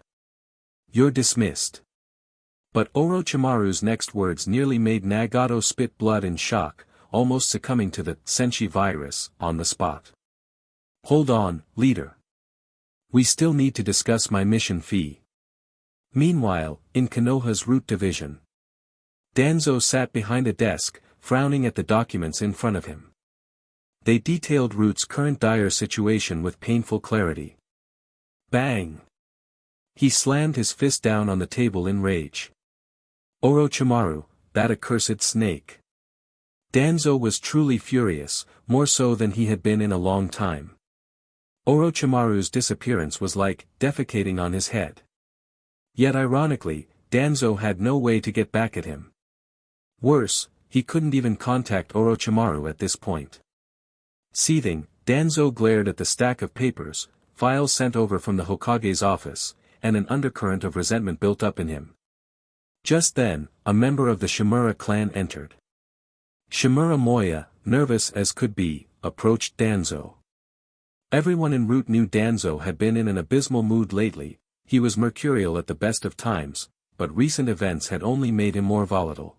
You're dismissed. But Orochimaru's next words nearly made Nagato spit blood in shock, almost succumbing to the Senshi virus on the spot. Hold on, leader. We still need to discuss my mission fee. Meanwhile, in Konoha's root division, Danzo sat behind a desk, frowning at the documents in front of him. They detailed Root's current dire situation with painful clarity. Bang! He slammed his fist down on the table in rage. Orochimaru, that accursed snake. Danzo was truly furious, more so than he had been in a long time. Orochimaru's disappearance was like defecating on his head. Yet ironically, Danzo had no way to get back at him. Worse, he couldn't even contact Orochimaru at this point. Seething, Danzo glared at the stack of papers, files sent over from the Hokage's office, and an undercurrent of resentment built up in him. Just then, a member of the Shimura clan entered. Shimura Moya, nervous as could be, approached Danzo. Everyone en route knew Danzo had been in an abysmal mood lately. He was mercurial at the best of times, but recent events had only made him more volatile.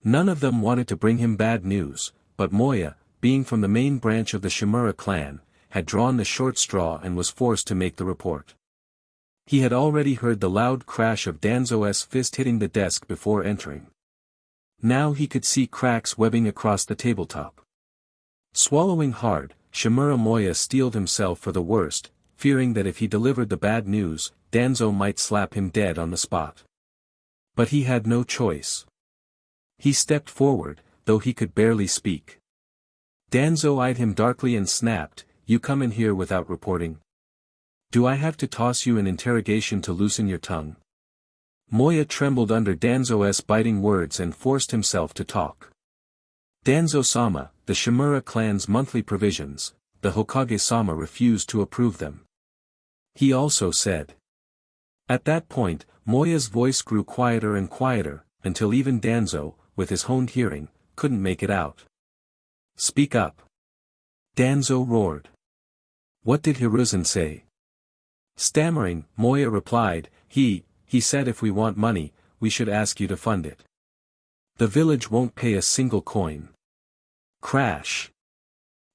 None of them wanted to bring him bad news, but Moya, being from the main branch of the Shimura clan, had drawn the short straw and was forced to make the report. He had already heard the loud crash of Danzo's fist hitting the desk before entering. Now he could see cracks webbing across the tabletop. Swallowing hard, Shimura Moya steeled himself for the worst, fearing that if he delivered the bad news, Danzo might slap him dead on the spot. But he had no choice. He stepped forward, though he could barely speak. Danzo eyed him darkly and snapped, "You come in here without reporting? Do I have to toss you an interrogation to loosen your tongue?" Moya trembled under Danzo's biting words and forced himself to talk. Danzo-sama, the Shimura clan's monthly provisions, the Hokage-sama refused to approve them. He also said. At that point, Moya's voice grew quieter and quieter, until even Danzo, with his honed hearing, couldn't make it out. "Speak up." Danzo roared. "What did Hiruzen say?" Stammering, Moya replied, he said if we want money, we should ask you to fund it. The village won't pay a single coin. Crash.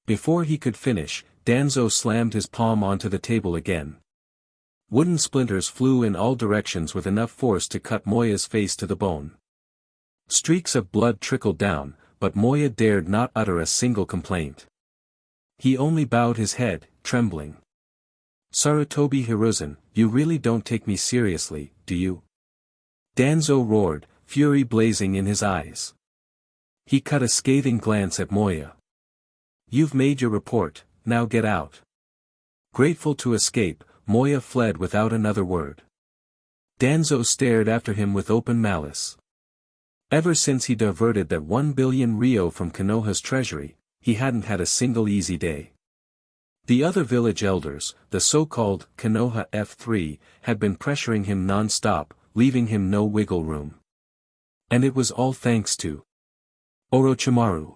Before he could finish, Danzo slammed his palm onto the table again. Wooden splinters flew in all directions with enough force to cut Moya's face to the bone. Streaks of blood trickled down, but Moya dared not utter a single complaint. He only bowed his head, trembling. Sarutobi Hiruzen, you really don't take me seriously, do you? Danzo roared, fury blazing in his eyes. He cut a scathing glance at Moya. You've made your report, now get out. Grateful to escape, Moya fled without another word. Danzo stared after him with open malice. Ever since he diverted that 1 billion ryo from Konoha's treasury, he hadn't had a single easy day. The other village elders, the so-called Konoha F3, had been pressuring him non-stop, leaving him no wiggle room. And it was all thanks to Orochimaru.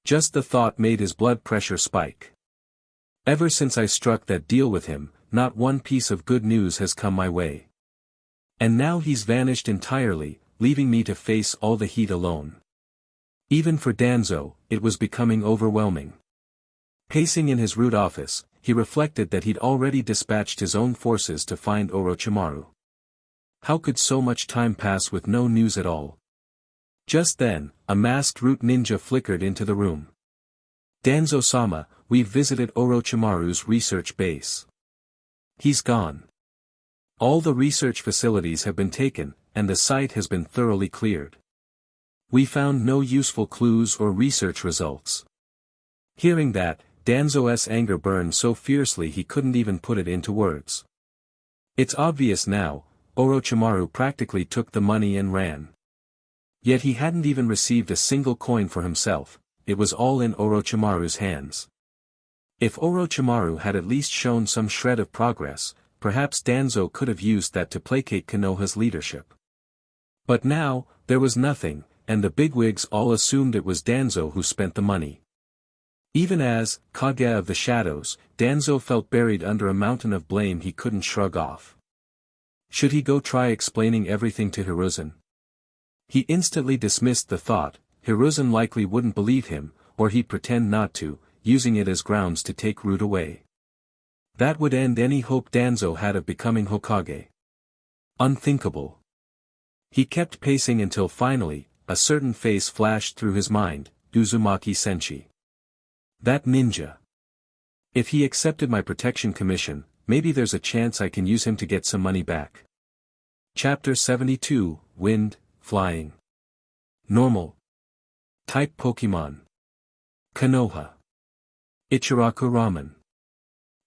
Just the thought made his blood pressure spike. Ever since I struck that deal with him, not one piece of good news has come my way. And now he's vanished entirely, leaving me to face all the heat alone. Even for Danzo, it was becoming overwhelming. Pacing in his root office, he reflected that he'd already dispatched his own forces to find Orochimaru. How could so much time pass with no news at all? Just then, a masked root ninja flickered into the room. Danzo-sama, we've visited Orochimaru's research base. He's gone. All the research facilities have been taken, and the site has been thoroughly cleared. We found no useful clues or research results. Hearing that, Danzo's anger burned so fiercely he couldn't even put it into words. It's obvious now, Orochimaru practically took the money and ran. Yet he hadn't even received a single coin for himself, it was all in Orochimaru's hands. If Orochimaru had at least shown some shred of progress, perhaps Danzo could have used that to placate Konoha's leadership. But now, there was nothing, and the bigwigs all assumed it was Danzo who spent the money. Even as Kage of the Shadows, Danzo felt buried under a mountain of blame he couldn't shrug off. Should he go try explaining everything to Hiruzen? He instantly dismissed the thought, Hiruzen likely wouldn't believe him, or he'd pretend not to, using it as grounds to take root away. That would end any hope Danzo had of becoming Hokage. Unthinkable. He kept pacing until finally, a certain face flashed through his mind, Uzumaki Senshi. That ninja. If he accepted my protection commission, maybe there's a chance I can use him to get some money back. Chapter 72, Wind, Flying. Normal. Type Pokemon. Konoha. Ichiraku Ramen.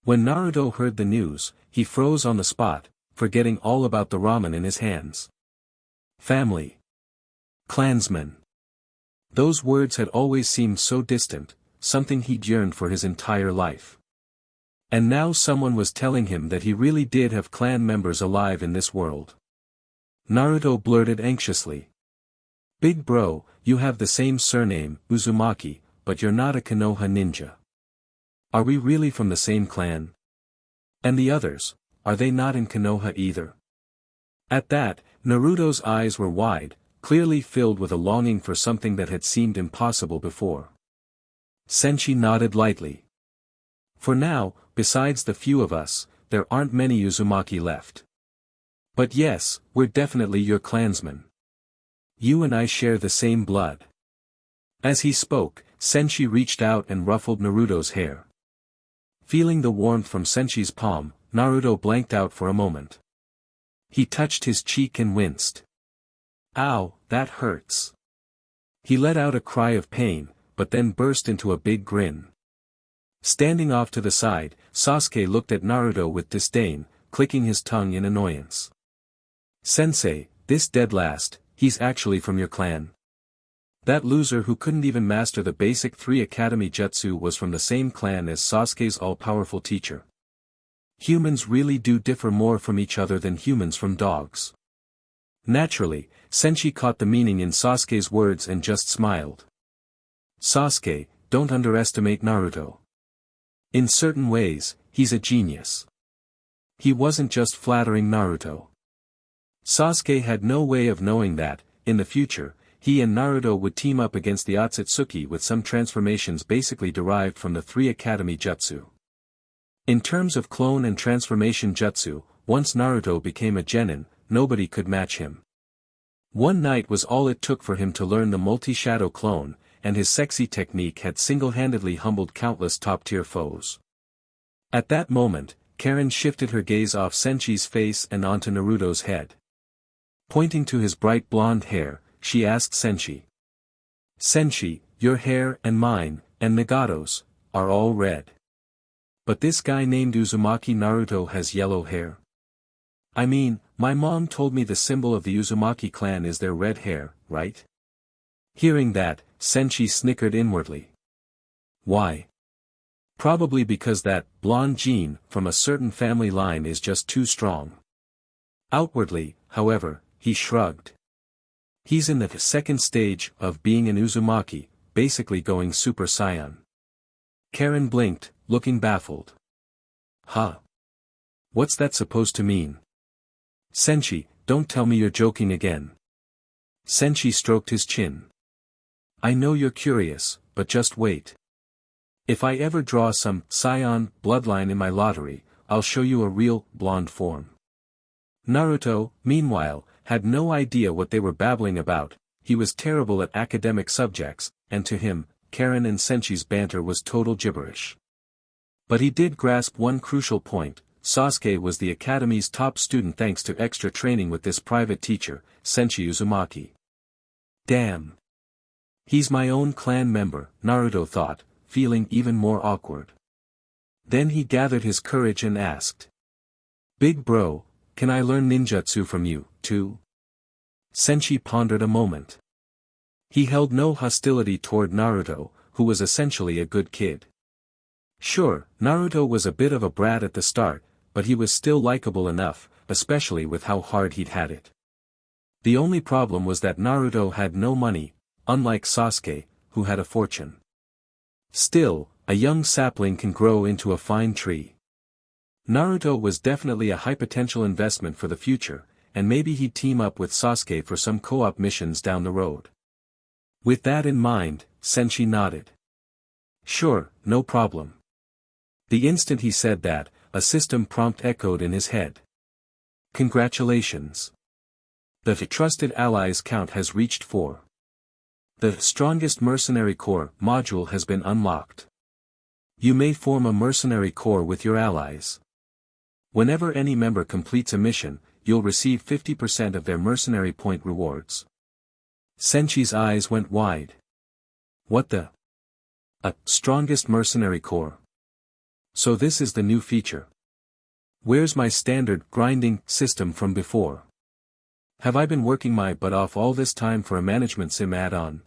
When Naruto heard the news, he froze on the spot, forgetting all about the ramen in his hands. Family. Clansmen. Those words had always seemed so distant, something he'd yearned for his entire life. And now someone was telling him that he really did have clan members alive in this world. Naruto blurted anxiously. Big bro, you have the same surname, Uzumaki, but you're not a Konoha ninja. Are we really from the same clan? And the others, are they not in Konoha either? At that, Naruto's eyes were wide, clearly filled with a longing for something that had seemed impossible before. Senshi nodded lightly. For now, besides the few of us, there aren't many Uzumaki left. But yes, we're definitely your clansmen. You and I share the same blood. As he spoke, Senshi reached out and ruffled Naruto's hair. Feeling the warmth from Senshi's palm, Naruto blanked out for a moment. He touched his cheek and winced. Ow, that hurts. He let out a cry of pain, but then burst into a big grin. Standing off to the side, Sasuke looked at Naruto with disdain, clicking his tongue in annoyance. Sensei, this dead last, he's actually from your clan. That loser who couldn't even master the basic 3 academy jutsu was from the same clan as Sasuke's all-powerful teacher. Humans really do differ more from each other than humans from dogs. Naturally, Senshi caught the meaning in Sasuke's words and just smiled. Sasuke, don't underestimate Naruto. In certain ways, he's a genius. He wasn't just flattering Naruto. Sasuke had no way of knowing that, in the future, he and Naruto would team up against the Otsutsuki with some transformations basically derived from the 3 Academy Jutsu. In terms of clone and transformation jutsu, once Naruto became a genin, nobody could match him. One night was all it took for him to learn the multi-shadow clone, and his sexy technique had single-handedly humbled countless top-tier foes. At that moment, Karen shifted her gaze off Senshi's face and onto Naruto's head. Pointing to his bright blonde hair, she asked Senshi. Senshi, your hair and mine, and Nagato's, are all red. But this guy named Uzumaki Naruto has yellow hair. I mean, my mom told me the symbol of the Uzumaki clan is their red hair, right? Hearing that, Senshi snickered inwardly. Why? Probably because that blonde gene from a certain family line is just too strong. Outwardly, however, he shrugged. He's in the second stage of being an Uzumaki, basically going Super Saiyan. Karen blinked, looking baffled. Huh? What's that supposed to mean? Senshi, don't tell me you're joking again. Senshi stroked his chin. I know you're curious, but just wait. If I ever draw some Saiyan bloodline in my lottery, I'll show you a real blonde form. Naruto, meanwhile, had no idea what they were babbling about. He was terrible at academic subjects, and to him, Karen and Senshi's banter was total gibberish. But he did grasp one crucial point: Sasuke was the academy's top student thanks to extra training with this private teacher, Senshi Uzumaki. Damn. He's my own clan member, Naruto thought, feeling even more awkward. Then he gathered his courage and asked. Big bro, can I learn ninjutsu from you, too? Senshi pondered a moment. He held no hostility toward Naruto, who was essentially a good kid. Sure, Naruto was a bit of a brat at the start, but he was still likable enough, especially with how hard he'd had it. The only problem was that Naruto had no money, unlike Sasuke, who had a fortune. Still, a young sapling can grow into a fine tree. Naruto was definitely a high-potential investment for the future, and maybe he'd team up with Sasuke for some co-op missions down the road. With that in mind, Senshi nodded. Sure, no problem. The instant he said that, a system prompt echoed in his head. Congratulations. The trusted allies count has reached 4. The strongest mercenary corps module has been unlocked. You may form a mercenary corps with your allies. Whenever any member completes a mission, you'll receive 50% of their mercenary point rewards. Senshi's eyes went wide. What the? A strongest mercenary corps. So this is the new feature. Where's my standard grinding system from before? Have I been working my butt off all this time for a management sim add-on?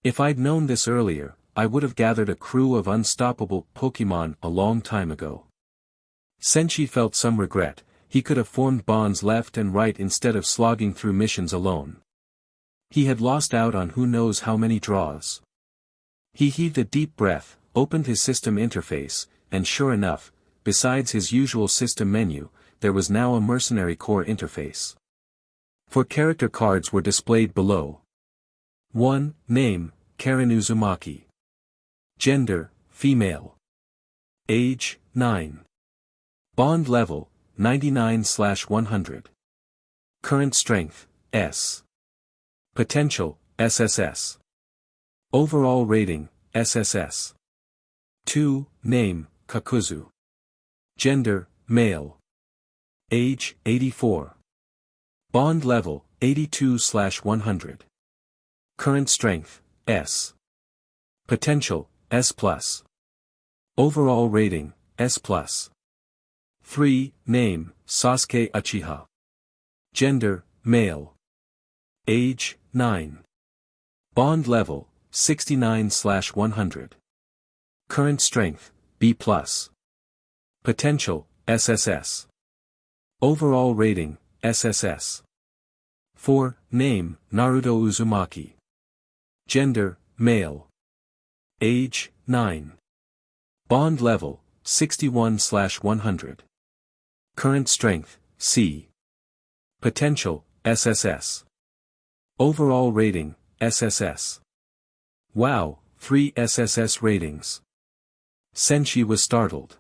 If I'd known this earlier, I would have gathered a crew of unstoppable Pokemon a long time ago. Senshi felt some regret. He could have formed bonds left and right instead of slogging through missions alone. He had lost out on who knows how many draws. He heaved a deep breath, opened his system interface, and sure enough, besides his usual system menu, there was now a mercenary corps interface. 4 character cards were displayed below. 1. Name, Karen Uzumaki. Gender, female. Age, 9. Bond level, 99/100. Current strength, S. Potential, SSS. Overall rating, SSS. 2. Name, Kakuzu. Gender, male. Age, 84. Bond level, 82/100. Current strength, S. Potential, S+. Overall rating, S+. 3. Name, Sasuke Uchiha. Gender, male. Age, 9. Bond level, 69/100. Current strength, B+. Potential, SSS. Overall rating, SSS. 4. Name, Naruto Uzumaki. Gender, male. Age, 9. Bond level, 61/100. Current strength, C. Potential, SSS. Overall rating, SSS. Wow, 3 SSS ratings. Senshi was startled.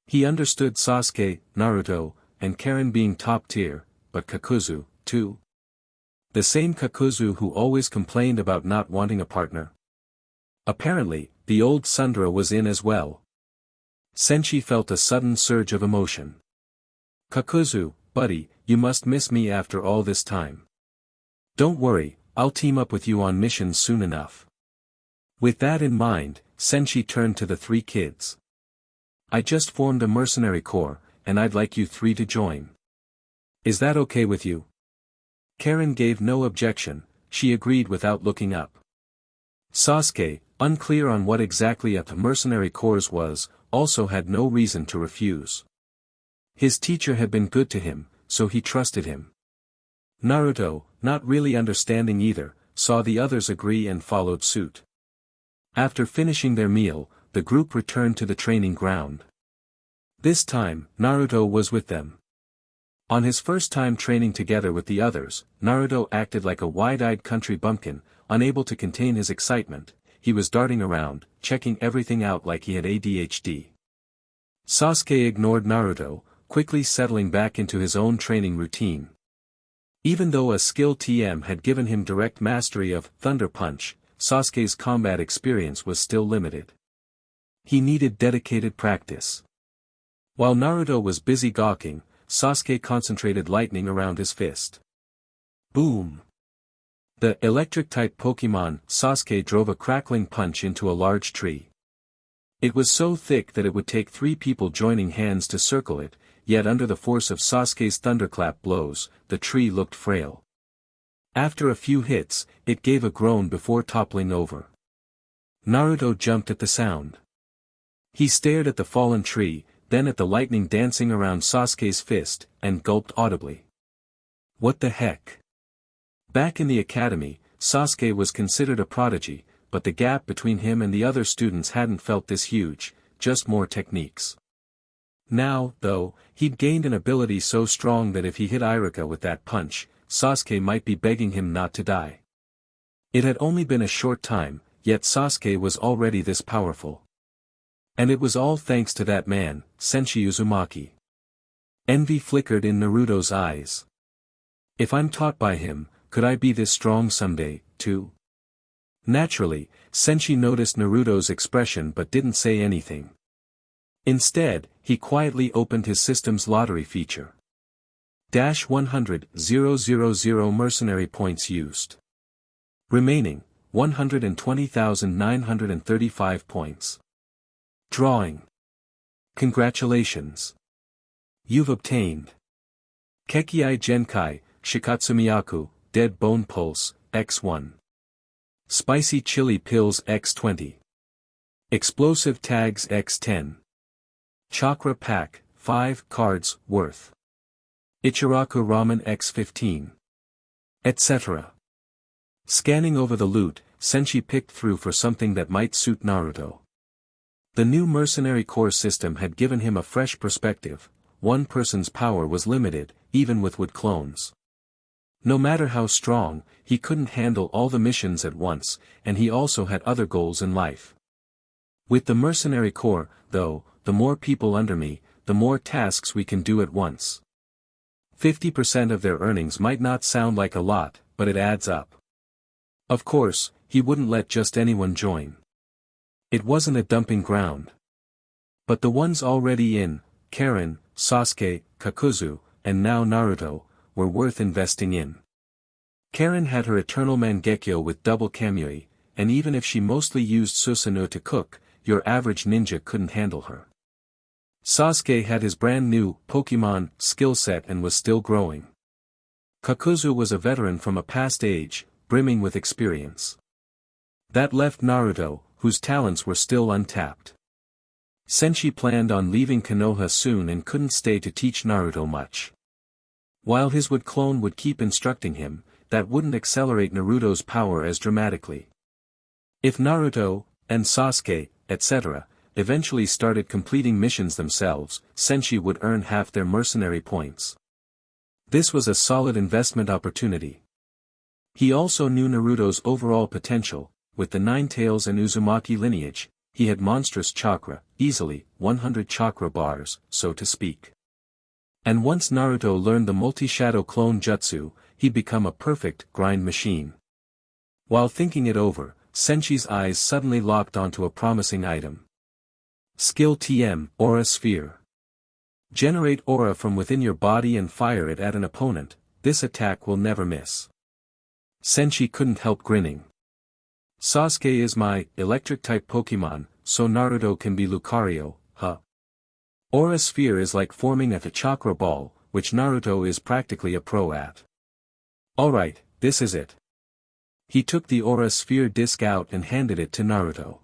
He understood Sasuke, Naruto, and Karen being top tier, but Kakuzu, too? The same Kakuzu who always complained about not wanting a partner? Apparently, the old Sundra was in as well. Senshi felt a sudden surge of emotion. Kakuzu, buddy, you must miss me after all this time. Don't worry, I'll team up with you on missions soon enough. With that in mind, Senshi turned to the 3 kids. I just formed a mercenary corps, and I'd like you 3 to join. Is that okay with you? Karen gave no objection, she agreed without looking up. Sasuke, unclear on what exactly a mercenary corps was, also had no reason to refuse. His teacher had been good to him, so he trusted him. Naruto, not really understanding either, saw the others agree and followed suit. After finishing their meal, the group returned to the training ground. This time, Naruto was with them. On his first time training together with the others, Naruto acted like a wide-eyed country bumpkin, unable to contain his excitement. He was darting around, checking everything out like he had ADHD. Sasuke ignored Naruto, quickly settling back into his own training routine. Even though a skilled TM had given him direct mastery of Thunder Punch, Sasuke's combat experience was still limited. He needed dedicated practice. While Naruto was busy gawking, Sasuke concentrated lightning around his fist. Boom! The electric-type Pokemon, Sasuke drove a crackling punch into a large tree. It was so thick that it would take 3 people joining hands to circle it, yet under the force of Sasuke's thunderclap blows, the tree looked frail. After a few hits, it gave a groan before toppling over. Naruto jumped at the sound. He stared at the fallen tree, then at the lightning dancing around Sasuke's fist, and gulped audibly. What the heck? Back in the academy, Sasuke was considered a prodigy, but the gap between him and the other students hadn't felt this huge, just more techniques. Now, though, he'd gained an ability so strong that if he hit Iruka with that punch, Sasuke might be begging him not to die. It had only been a short time, yet Sasuke was already this powerful. And it was all thanks to that man, Senshi Uzumaki. Envy flickered in Naruto's eyes. If I'm taught by him, could I be this strong someday, too? Naturally, Senshi noticed Naruto's expression but didn't say anything. Instead, he quietly opened his system's lottery feature. -100,000 mercenary points used. Remaining, 120,935 points. Drawing. Congratulations. You've obtained Kekkei Genkai, Shikatsumiyaku, Dead Bone Pulse, X1. Spicy Chili Pills X20. Explosive Tags X10. Chakra Pack, 5 cards, worth. Ichiraku Ramen X15. Etc. Scanning over the loot, Senshi picked through for something that might suit Naruto. The new mercenary corps system had given him a fresh perspective. One person's power was limited, even with wood clones. No matter how strong, he couldn't handle all the missions at once, and he also had other goals in life. With the mercenary corps, though, the more people under me, the more tasks we can do at once. 50% of their earnings might not sound like a lot, but it adds up. Of course, he wouldn't let just anyone join. It wasn't a dumping ground. But the ones already in, Karen, Sasuke, Kakuzu, and now Naruto, were worth investing in. Karen had her eternal Mangekyo with double Kamui, and even if she mostly used Susanoo to cook, your average ninja couldn't handle her. Sasuke had his brand new Pokemon skill set and was still growing. Kakuzu was a veteran from a past age, brimming with experience. That left Naruto, whose talents were still untapped. Senshi planned on leaving Konoha soon and couldn't stay to teach Naruto much. While his wood clone would keep instructing him, that wouldn't accelerate Naruto's power as dramatically. If Naruto, and Sasuke, etc., eventually started completing missions themselves, Senshi would earn half their mercenary points. This was a solid investment opportunity. He also knew Naruto's overall potential. With the Nine Tails and Uzumaki lineage, he had monstrous chakra, easily 100 chakra bars, so to speak. And once Naruto learned the multi-shadow clone jutsu, he'd become a perfect grind machine. While thinking it over, Senshi's eyes suddenly locked onto a promising item. Skill TM, Aura Sphere. Generate aura from within your body and fire it at an opponent. This attack will never miss. Senshi couldn't help grinning. Sasuke is my electric-type Pokemon, so Naruto can be Lucario, huh? Aura Sphere is like forming at a chakra ball, which Naruto is practically a pro at. Alright, this is it. He took the Aura Sphere disc out and handed it to Naruto.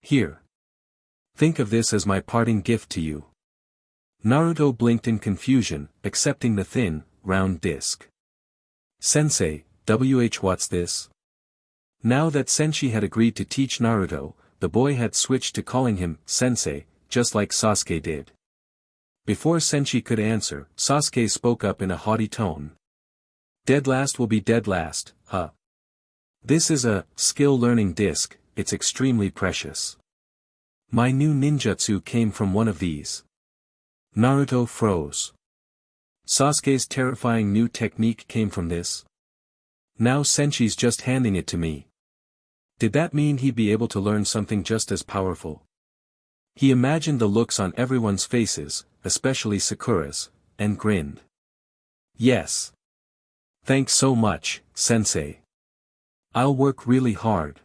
Here. Think of this as my parting gift to you. Naruto blinked in confusion, accepting the thin, round disc. Sensei, what's this? Now that Senshi had agreed to teach Naruto, the boy had switched to calling him Sensei, just like Sasuke did. Before Senshi could answer, Sasuke spoke up in a haughty tone. Dead last will be dead last, huh? This is a skill learning disc, it's extremely precious. My new ninjutsu came from one of these. Naruto froze. Sasuke's terrifying new technique came from this? Now Senshi's just handing it to me. Did that mean he'd be able to learn something just as powerful? He imagined the looks on everyone's faces, especially Sakura's, and grinned. Yes. Thanks so much, Sensei. I'll work really hard.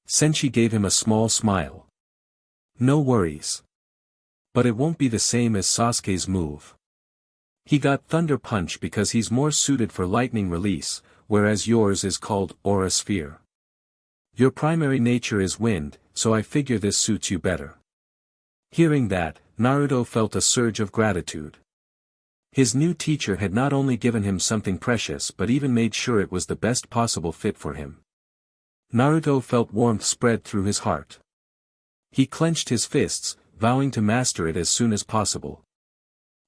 Senshi gave him a small smile. No worries. But it won't be the same as Sasuke's move. He got Thunder Punch because he's more suited for lightning release, whereas yours is called Aura Sphere. Your primary nature is wind, so I figure this suits you better. Hearing that, Naruto felt a surge of gratitude. His new teacher had not only given him something precious but even made sure it was the best possible fit for him. Naruto felt warmth spread through his heart. He clenched his fists, vowing to master it as soon as possible.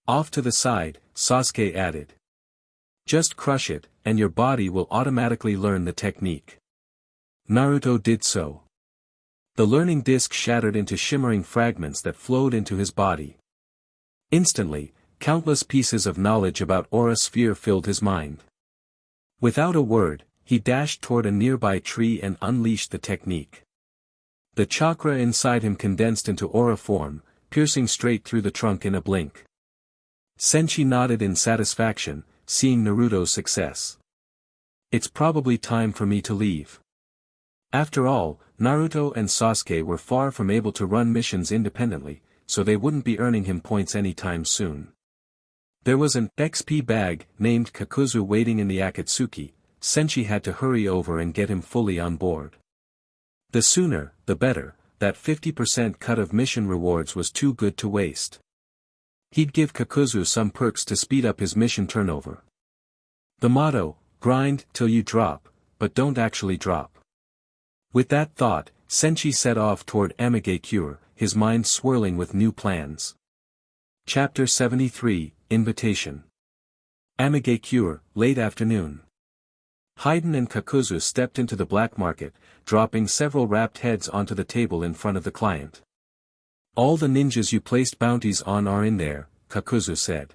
Off to the side, Sasuke added. Just crush it, and your body will automatically learn the technique. Naruto did so. The learning disc shattered into shimmering fragments that flowed into his body. Instantly, countless pieces of knowledge about Aura Sphere filled his mind. Without a word, he dashed toward a nearby tree and unleashed the technique. The chakra inside him condensed into aura form, piercing straight through the trunk in a blink. Senshi nodded in satisfaction, seeing Naruto's success. It's probably time for me to leave. After all, Naruto and Sasuke were far from able to run missions independently, so they wouldn't be earning him points anytime soon. There was an XP bag named Kakuzu waiting in the Akatsuki. Senshi had to hurry over and get him fully on board. The sooner, the better, that 50% cut of mission rewards was too good to waste. He'd give Kakuzu some perks to speed up his mission turnover. The motto, grind till you drop, but don't actually drop. With that thought, Senshi set off toward Amigakure, his mind swirling with new plans. Chapter 73, Invitation. Amigakure, late afternoon. Haiden and Kakuzu stepped into the black market, dropping several wrapped heads onto the table in front of the client. All the ninjas you placed bounties on are in there, Kakuzu said.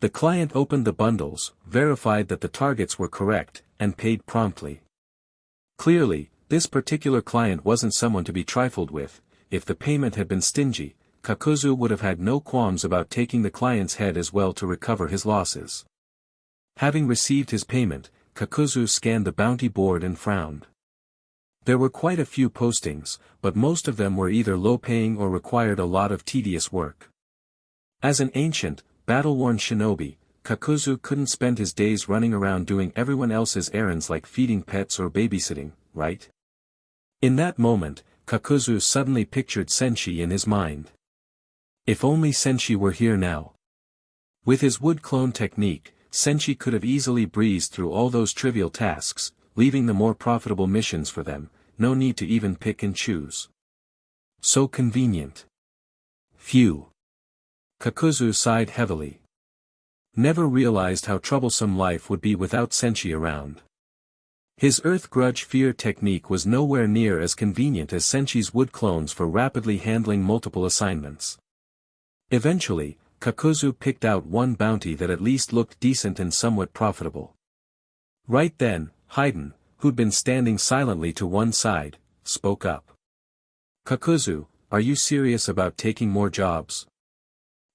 The client opened the bundles, verified that the targets were correct, and paid promptly. Clearly, this particular client wasn't someone to be trifled with. If the payment had been stingy, Kakuzu would have had no qualms about taking the client's head as well to recover his losses. Having received his payment, Kakuzu scanned the bounty board and frowned. There were quite a few postings, but most of them were either low-paying or required a lot of tedious work. As an ancient, battle-worn shinobi, Kakuzu couldn't spend his days running around doing everyone else's errands like feeding pets or babysitting, right? In that moment, Kakuzu suddenly pictured Senshi in his mind. If only Senshi were here now. With his wood clone technique, Senshi could have easily breezed through all those trivial tasks, leaving the more profitable missions for them, no need to even pick and choose. So convenient. Phew. Kakuzu sighed heavily. Never realized how troublesome life would be without Senshi around. His Earth Grudge Fear technique was nowhere near as convenient as Senshi's wood clones for rapidly handling multiple assignments. Eventually, Kakuzu picked out one bounty that at least looked decent and somewhat profitable. Right then, Haydn, who'd been standing silently to one side, spoke up. "Kakuzu, are you serious about taking more jobs?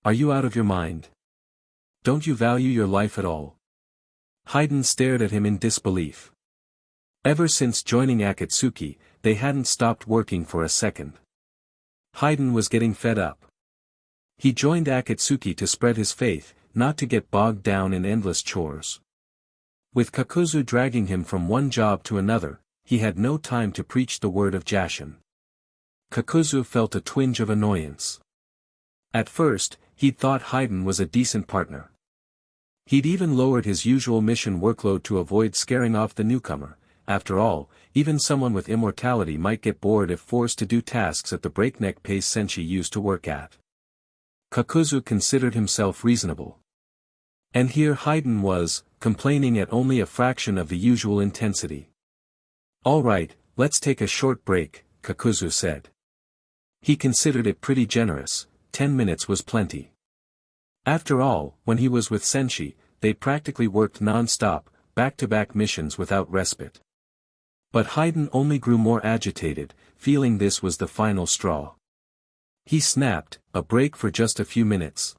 Are you out of your mind? Don't you value your life at all?" Haydn stared at him in disbelief. Ever since joining Akatsuki, they hadn't stopped working for a second. Haydn was getting fed up. He joined Akatsuki to spread his faith, not to get bogged down in endless chores. With Kakuzu dragging him from one job to another, he had no time to preach the word of Jashin. Kakuzu felt a twinge of annoyance. At first, he'd thought Haydn was a decent partner. He'd even lowered his usual mission workload to avoid scaring off the newcomer. After all, even someone with immortality might get bored if forced to do tasks at the breakneck pace Senshi used to work at. Kakuzu considered himself reasonable. And here Haydn was, complaining at only a fraction of the usual intensity. "All right, let's take a short break," Kakuzu said. He considered it pretty generous. 10 minutes was plenty. After all, when he was with Senshi, they practically worked non-stop, back-to-back missions without respite. But Haydn only grew more agitated, feeling this was the final straw. He snapped, "A break for just a few minutes.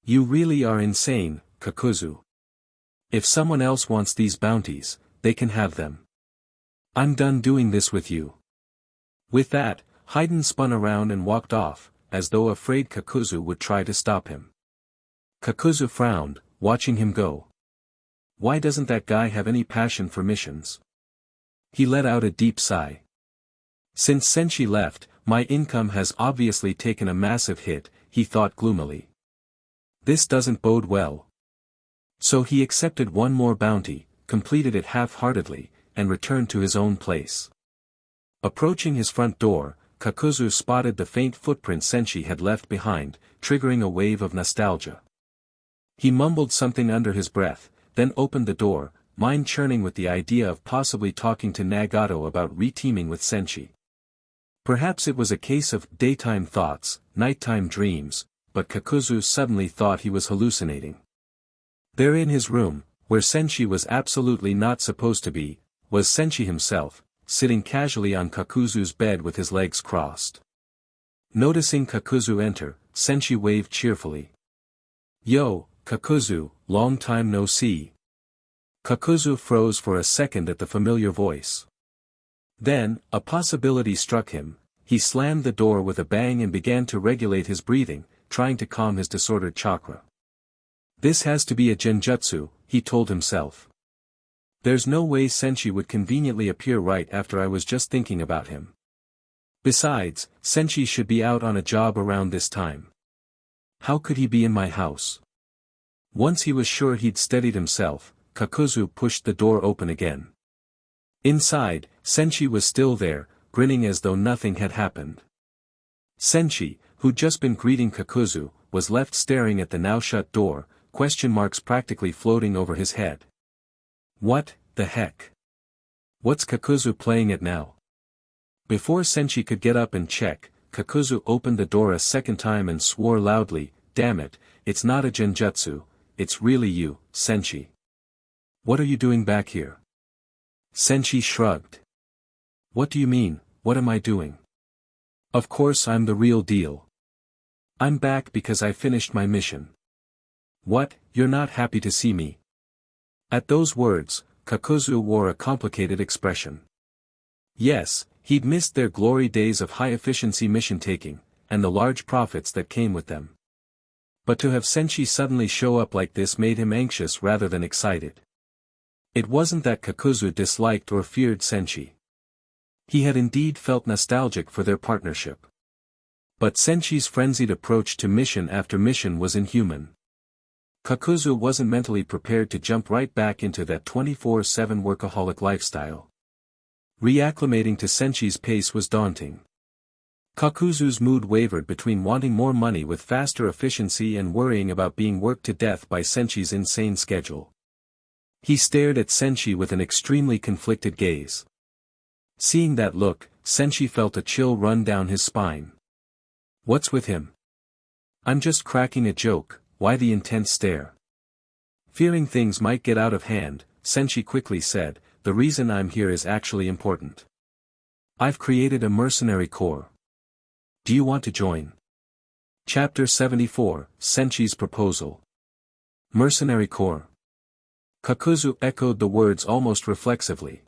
You really are insane, Kakuzu. If someone else wants these bounties, they can have them. I'm done doing this with you." With that, Haydn spun around and walked off, as though afraid Kakuzu would try to stop him. Kakuzu frowned, watching him go. Why doesn't that guy have any passion for missions? He let out a deep sigh. Since Senshi left, my income has obviously taken a massive hit, he thought gloomily. This doesn't bode well. So he accepted one more bounty, completed it half-heartedly, and returned to his own place. Approaching his front door, Kakuzu spotted the faint footprint Senshi had left behind, triggering a wave of nostalgia. He mumbled something under his breath, then opened the door, mind churning with the idea of possibly talking to Nagato about reteaming with Senshi. Perhaps it was a case of daytime thoughts, nighttime dreams, but Kakuzu suddenly thought he was hallucinating. There in his room, where Senshi was absolutely not supposed to be, was Senshi himself, sitting casually on Kakuzu's bed with his legs crossed. Noticing Kakuzu enter, Senshi waved cheerfully. "Yo, Kakuzu, long time no see." Kakuzu froze for a second at the familiar voice. Then, a possibility struck him. He slammed the door with a bang and began to regulate his breathing, trying to calm his disordered chakra. This has to be a genjutsu, he told himself. There's no way Senshi would conveniently appear right after I was just thinking about him. Besides, Senshi should be out on a job around this time. How could he be in my house? Once he was sure he'd steadied himself, Kakuzu pushed the door open again. Inside, Senshi was still there, grinning as though nothing had happened. Senshi, who'd just been greeting Kakuzu, was left staring at the now shut door, question marks practically floating over his head. What the heck? What's Kakuzu playing at now? Before Senshi could get up and check, Kakuzu opened the door a second time and swore loudly, "Damn it, it's not a genjutsu, it's really you, Senshi. What are you doing back here?" Senshi shrugged. "What do you mean, what am I doing? Of course I'm the real deal. I'm back because I finished my mission." "What, you're not happy to see me?" At those words, Kakuzu wore a complicated expression. Yes, he'd missed their glory days of high-efficiency mission-taking, and the large profits that came with them. But to have Senshi suddenly show up like this made him anxious rather than excited. It wasn't that Kakuzu disliked or feared Senshi. He had indeed felt nostalgic for their partnership. But Senshi's frenzied approach to mission after mission was inhuman. Kakuzu wasn't mentally prepared to jump right back into that 24/7 workaholic lifestyle. Reacclimating to Senshi's pace was daunting. Kakuzu's mood wavered between wanting more money with faster efficiency and worrying about being worked to death by Senchi's insane schedule. He stared at Senshi with an extremely conflicted gaze. Seeing that look, Senshi felt a chill run down his spine. What's with him? I'm just cracking a joke, why the intense stare? Fearing things might get out of hand, Senshi quickly said, the reason I'm here is actually important. I've created a mercenary corps. Do you want to join? Chapter 74, Senshi's Proposal. Mercenary Corps. Kakuzu echoed the words almost reflexively.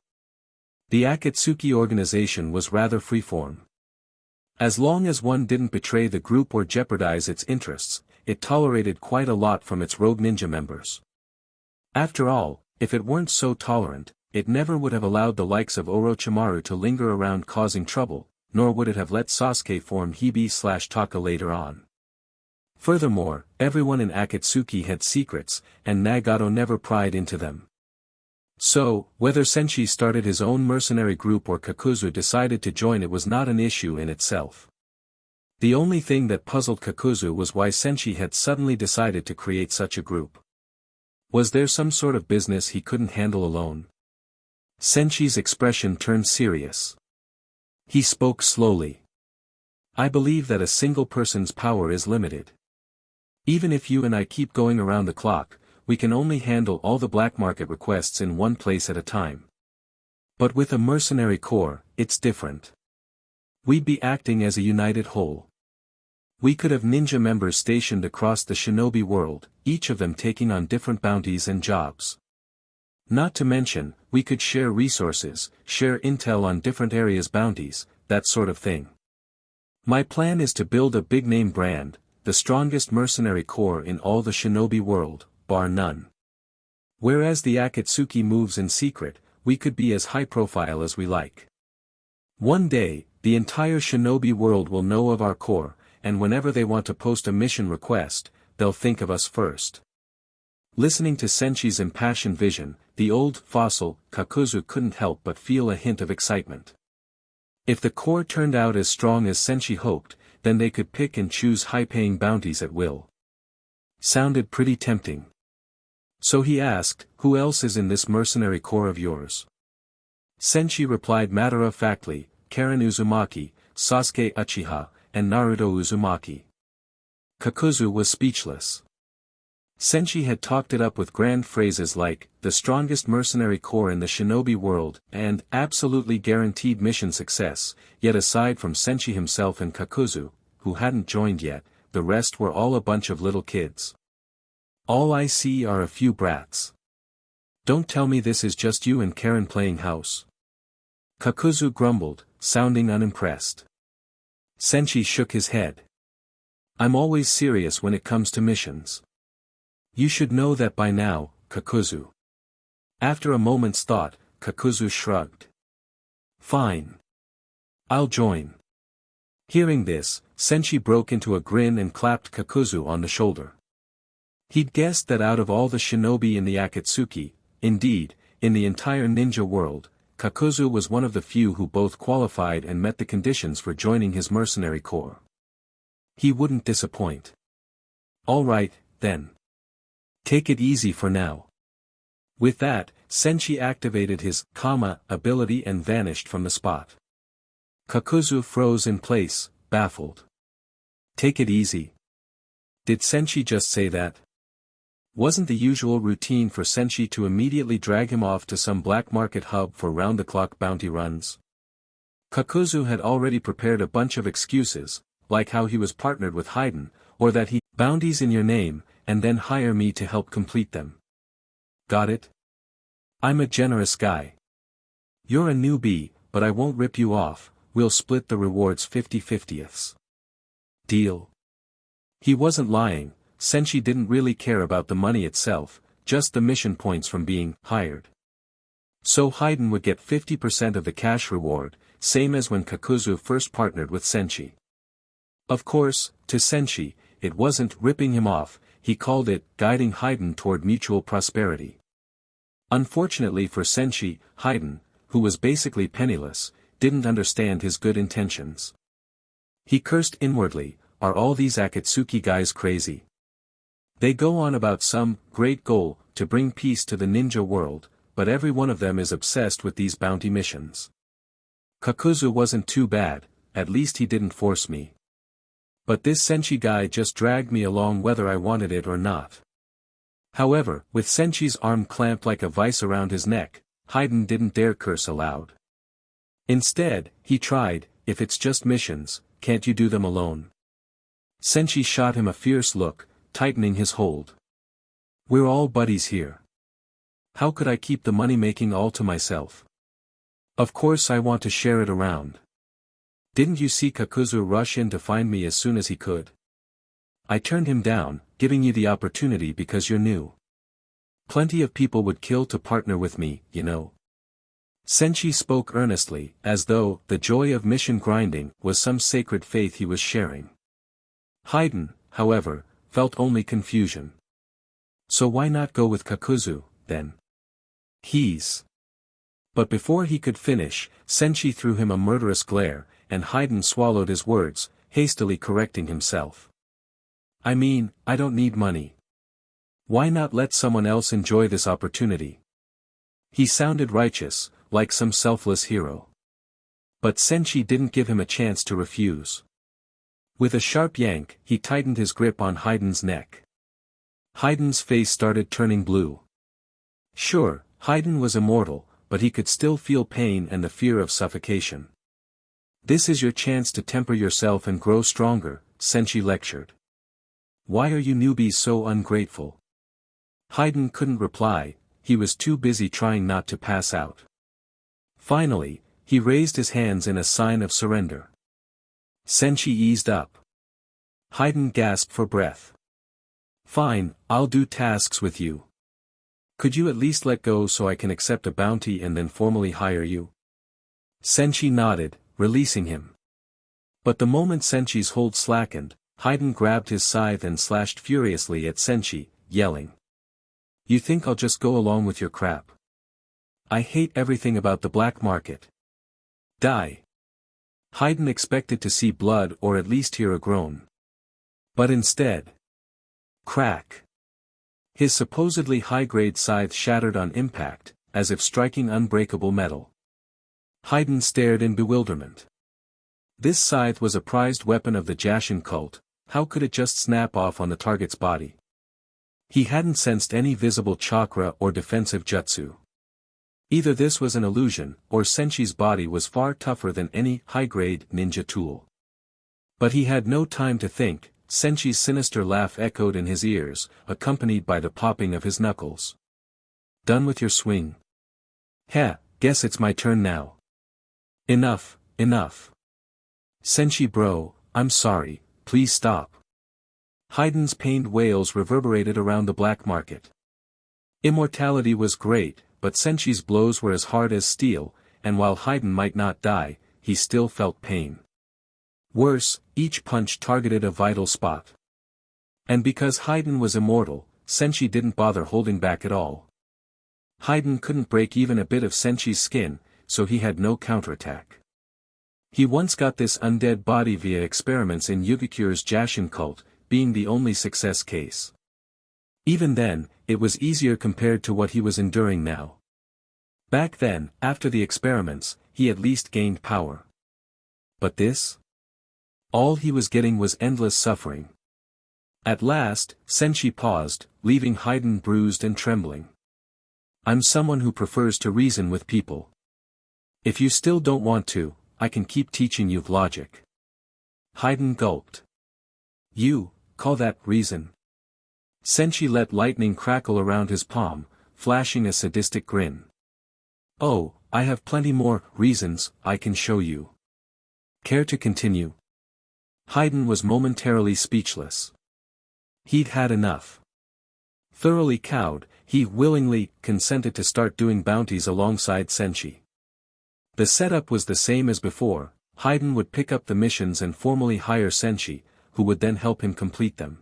The Akatsuki organization was rather freeform. As long as one didn't betray the group or jeopardize its interests, it tolerated quite a lot from its rogue ninja members. After all, if it weren't so tolerant, it never would have allowed the likes of Orochimaru to linger around causing trouble, nor would it have let Sasuke form Hibi/Taka later on. Furthermore, everyone in Akatsuki had secrets, and Nagato never pried into them. So, whether Senshi started his own mercenary group or Kakuzu decided to join, it was not an issue in itself. The only thing that puzzled Kakuzu was why Senshi had suddenly decided to create such a group. Was there some sort of business he couldn't handle alone? Senshi's expression turned serious. He spoke slowly. I believe that a single person's power is limited. Even if you and I keep going around the clock, we can only handle all the black market requests in one place at a time. But with a mercenary corps, it's different. We'd be acting as a united whole. We could have ninja members stationed across the shinobi world, each of them taking on different bounties and jobs. Not to mention, we could share resources, share intel on different areas' bounties, that sort of thing. My plan is to build a big-name brand, the strongest mercenary corps in all the shinobi world, bar none. Whereas the Akatsuki moves in secret, we could be as high-profile as we like. One day, the entire shinobi world will know of our corps, and whenever they want to post a mission request, they'll think of us first. Listening to Senshi's impassioned vision, the old fossil, Kakuzu couldn't help but feel a hint of excitement. If the corps turned out as strong as Senshi hoped, then they could pick and choose high-paying bounties at will. Sounded pretty tempting. So he asked, who else is in this mercenary corps of yours? Senshi replied matter-of-factly, Karen Uzumaki, Sasuke Uchiha, and Naruto Uzumaki. Kakuzu was speechless. Senshi had talked it up with grand phrases like, the strongest mercenary corps in the shinobi world, and, absolutely guaranteed mission success, yet aside from Senshi himself and Kakuzu, who hadn't joined yet, the rest were all a bunch of little kids. All I see are a few brats. Don't tell me this is just you and Karen playing house. Kakuzu grumbled, sounding unimpressed. Senshi shook his head. I'm always serious when it comes to missions. You should know that by now, Kakuzu. After a moment's thought, Kakuzu shrugged. Fine. I'll join. Hearing this, Senshi broke into a grin and clapped Kakuzu on the shoulder. He'd guessed that out of all the shinobi in the Akatsuki, indeed, in the entire ninja world, Kakuzu was one of the few who both qualified and met the conditions for joining his mercenary corps. He wouldn't disappoint. All right, then. Take it easy for now. With that, Senshi activated his ability and vanished from the spot. Kakuzu froze in place, baffled. Take it easy. Did Senshi just say that? Wasn't the usual routine for Senshi to immediately drag him off to some black market hub for round-the-clock bounty runs? Kakuzu had already prepared a bunch of excuses, like how he was partnered with Haydn, or that he bounties in your name, and then hire me to help complete them. Got it? I'm a generous guy. You're a newbie, but I won't rip you off, we'll split the rewards 50/50ths. Deal? He wasn't lying, Senshi didn't really care about the money itself, just the mission points from being hired. So Haydn would get 50% of the cash reward, same as when Kakuzu first partnered with Senshi. Of course, to Senshi, it wasn't ripping him off, he called it guiding Haydn toward mutual prosperity. Unfortunately for Senshi, Haydn, who was basically penniless, didn't understand his good intentions. He cursed inwardly, are all these Akatsuki guys crazy? They go on about some great goal, to bring peace to the ninja world, but every one of them is obsessed with these bounty missions. Kakuzu wasn't too bad, at least he didn't force me. But this Senshi guy just dragged me along whether I wanted it or not. However, with Senshi's arm clamped like a vice around his neck, Haydn didn't dare curse aloud. Instead, he tried, if it's just missions, can't you do them alone? Senshi shot him a fierce look, tightening his hold. We're all buddies here. How could I keep the money-making all to myself? Of course I want to share it around. Didn't you see Kakuzu rush in to find me as soon as he could? I turned him down, giving you the opportunity because you're new. Plenty of people would kill to partner with me, you know. Senshi spoke earnestly, as though the joy of mission grinding was some sacred faith he was sharing. Haydn, however, felt only confusion. So why not go with Kakuzu, then? But before he could finish, Senshi threw him a murderous glare, and Haydn swallowed his words, hastily correcting himself. I mean, I don't need money. Why not let someone else enjoy this opportunity? He sounded righteous, like some selfless hero. But Senshi didn't give him a chance to refuse. With a sharp yank, he tightened his grip on Haydn's neck. Haydn's face started turning blue. Sure, Haydn was immortal, but he could still feel pain and the fear of suffocation. This is your chance to temper yourself and grow stronger, Senshi lectured. Why are you newbies so ungrateful? Haydn couldn't reply, he was too busy trying not to pass out. Finally, he raised his hands in a sign of surrender. Senshi eased up. Haydn gasped for breath. Fine, I'll do tasks with you. Could you at least let go so I can accept a bounty and then formally hire you? Senshi nodded, releasing him. But the moment Senshi's hold slackened, Haydn grabbed his scythe and slashed furiously at Senshi, yelling. You think I'll just go along with your crap? I hate everything about the black market. Die. Haydn expected to see blood or at least hear a groan. But instead. Crack. His supposedly high-grade scythe shattered on impact, as if striking unbreakable metal. Haydn stared in bewilderment. This scythe was a prized weapon of the Jashin cult, how could it just snap off on the target's body? He hadn't sensed any visible chakra or defensive jutsu. Either this was an illusion, or Senshi's body was far tougher than any high-grade ninja tool. But he had no time to think, Senshi's sinister laugh echoed in his ears, accompanied by the popping of his knuckles. Done with your swing? Heh, guess it's my turn now. Enough, enough. Senshi bro, I'm sorry, please stop. Haydn's pained wails reverberated around the black market. Immortality was great, but Senshi's blows were as hard as steel, and while Haydn might not die, he still felt pain. Worse, each punch targeted a vital spot. And because Haydn was immortal, Senshi didn't bother holding back at all. Haydn couldn't break even a bit of Senshi's skin, so he had no counterattack. He once got this undead body via experiments in Yugakure's Jashin cult, being the only success case. Even then, it was easier compared to what he was enduring now. Back then, after the experiments, he at least gained power. But this? All he was getting was endless suffering. At last, Senshi paused, leaving Haydn bruised and trembling. I'm someone who prefers to reason with people. If you still don't want to, I can keep teaching you logic. Haydn gulped. You, call that reason? Senshi let lightning crackle around his palm, flashing a sadistic grin. Oh, I have plenty more reasons I can show you. Care to continue? Haydn was momentarily speechless. He'd had enough. Thoroughly cowed, he willingly consented to start doing bounties alongside Senshi. The setup was the same as before, Haydn would pick up the missions and formally hire Senshi, who would then help him complete them.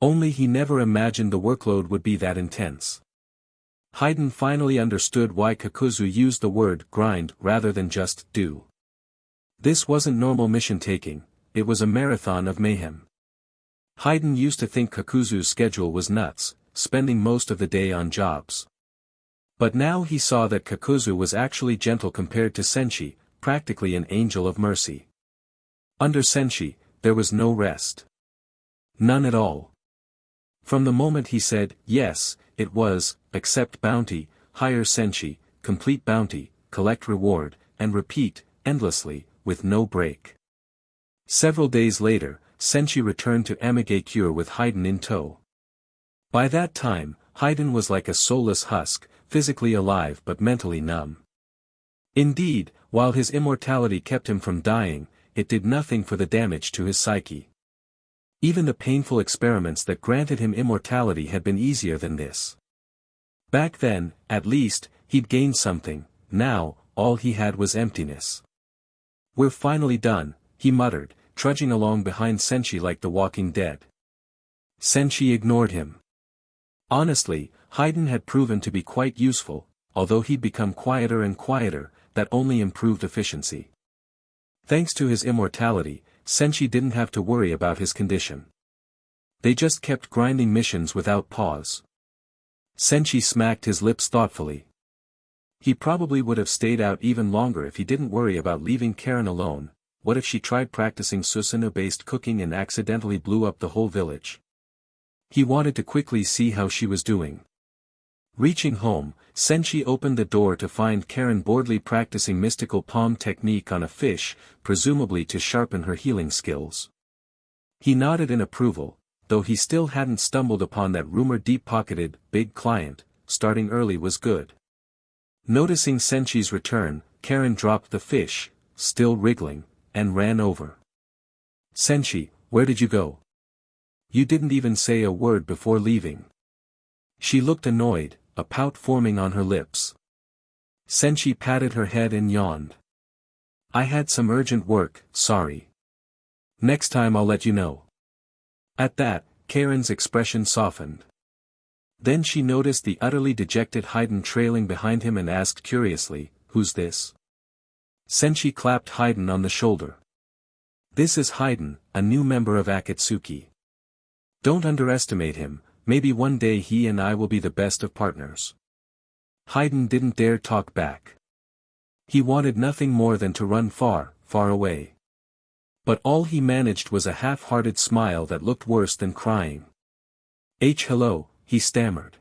Only he never imagined the workload would be that intense. Haydn finally understood why Kakuzu used the word grind rather than just do. This wasn't normal mission taking, it was a marathon of mayhem. Haydn used to think Kakuzu's schedule was nuts, spending most of the day on jobs. But now he saw that Kakuzu was actually gentle compared to Senshi, practically an angel of mercy. Under Senshi, there was no rest. None at all. From the moment he said, yes, it was, accept bounty, hire Senshi, complete bounty, collect reward, and repeat, endlessly, with no break. Several days later, Senshi returned to Amigakure with Haydn in tow. By that time, Haydn was like a soulless husk, physically alive but mentally numb. Indeed, while his immortality kept him from dying, it did nothing for the damage to his psyche. Even the painful experiments that granted him immortality had been easier than this. Back then, at least, he'd gained something. Now, all he had was emptiness. We're finally done, he muttered, trudging along behind Senshi like the walking dead. Senshi ignored him. Honestly, Haydn had proven to be quite useful, although he'd become quieter and quieter, that only improved efficiency. Thanks to his immortality, Senshi didn't have to worry about his condition. They just kept grinding missions without pause. Senshi smacked his lips thoughtfully. He probably would have stayed out even longer if he didn't worry about leaving Karen alone. What if she tried practicing Susanoo-based cooking and accidentally blew up the whole village? He wanted to quickly see how she was doing. Reaching home, Senshi opened the door to find Karen boredly practicing mystical palm technique on a fish, presumably to sharpen her healing skills. He nodded in approval, though he still hadn't stumbled upon that rumored deep-pocketed, big client. Starting early was good. Noticing Senshi's return, Karen dropped the fish, still wriggling, and ran over. Senshi, where did you go? You didn't even say a word before leaving. She looked annoyed, a pout forming on her lips. Senshi patted her head and yawned. I had some urgent work, sorry. Next time I'll let you know. At that, Karen's expression softened. Then she noticed the utterly dejected Haydn trailing behind him and asked curiously, who's this? Senshi clapped Haydn on the shoulder. This is Haydn, a new member of Akatsuki. Don't underestimate him, maybe one day he and I will be the best of partners. Haydn didn't dare talk back. He wanted nothing more than to run far, far away. But all he managed was a half-hearted smile that looked worse than crying. Hello, he stammered.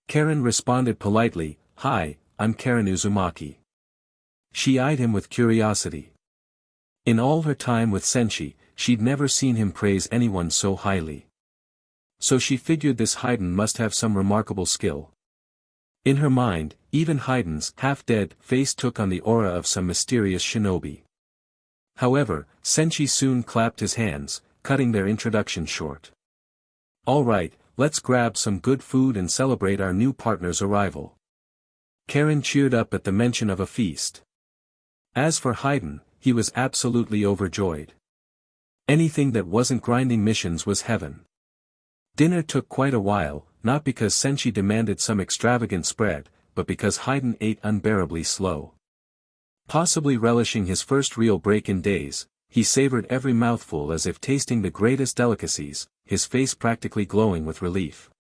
Karen responded politely, Hi, I'm Karen Uzumaki. She eyed him with curiosity. In all her time with Senshi, she'd never seen him praise anyone so highly. So she figured this Haydn must have some remarkable skill. In her mind, even Haydn's half-dead face took on the aura of some mysterious shinobi. However, Senshi soon clapped his hands, cutting their introduction short. All right, let's grab some good food and celebrate our new partner's arrival. Karen cheered up at the mention of a feast. As for Haydn, he was absolutely overjoyed. Anything that wasn't grinding missions was heaven. Dinner took quite a while, not because Senshi demanded some extravagant spread, but because Haydn ate unbearably slow. Possibly relishing his first real break in days, he savored every mouthful as if tasting the greatest delicacies, his face practically glowing with relief.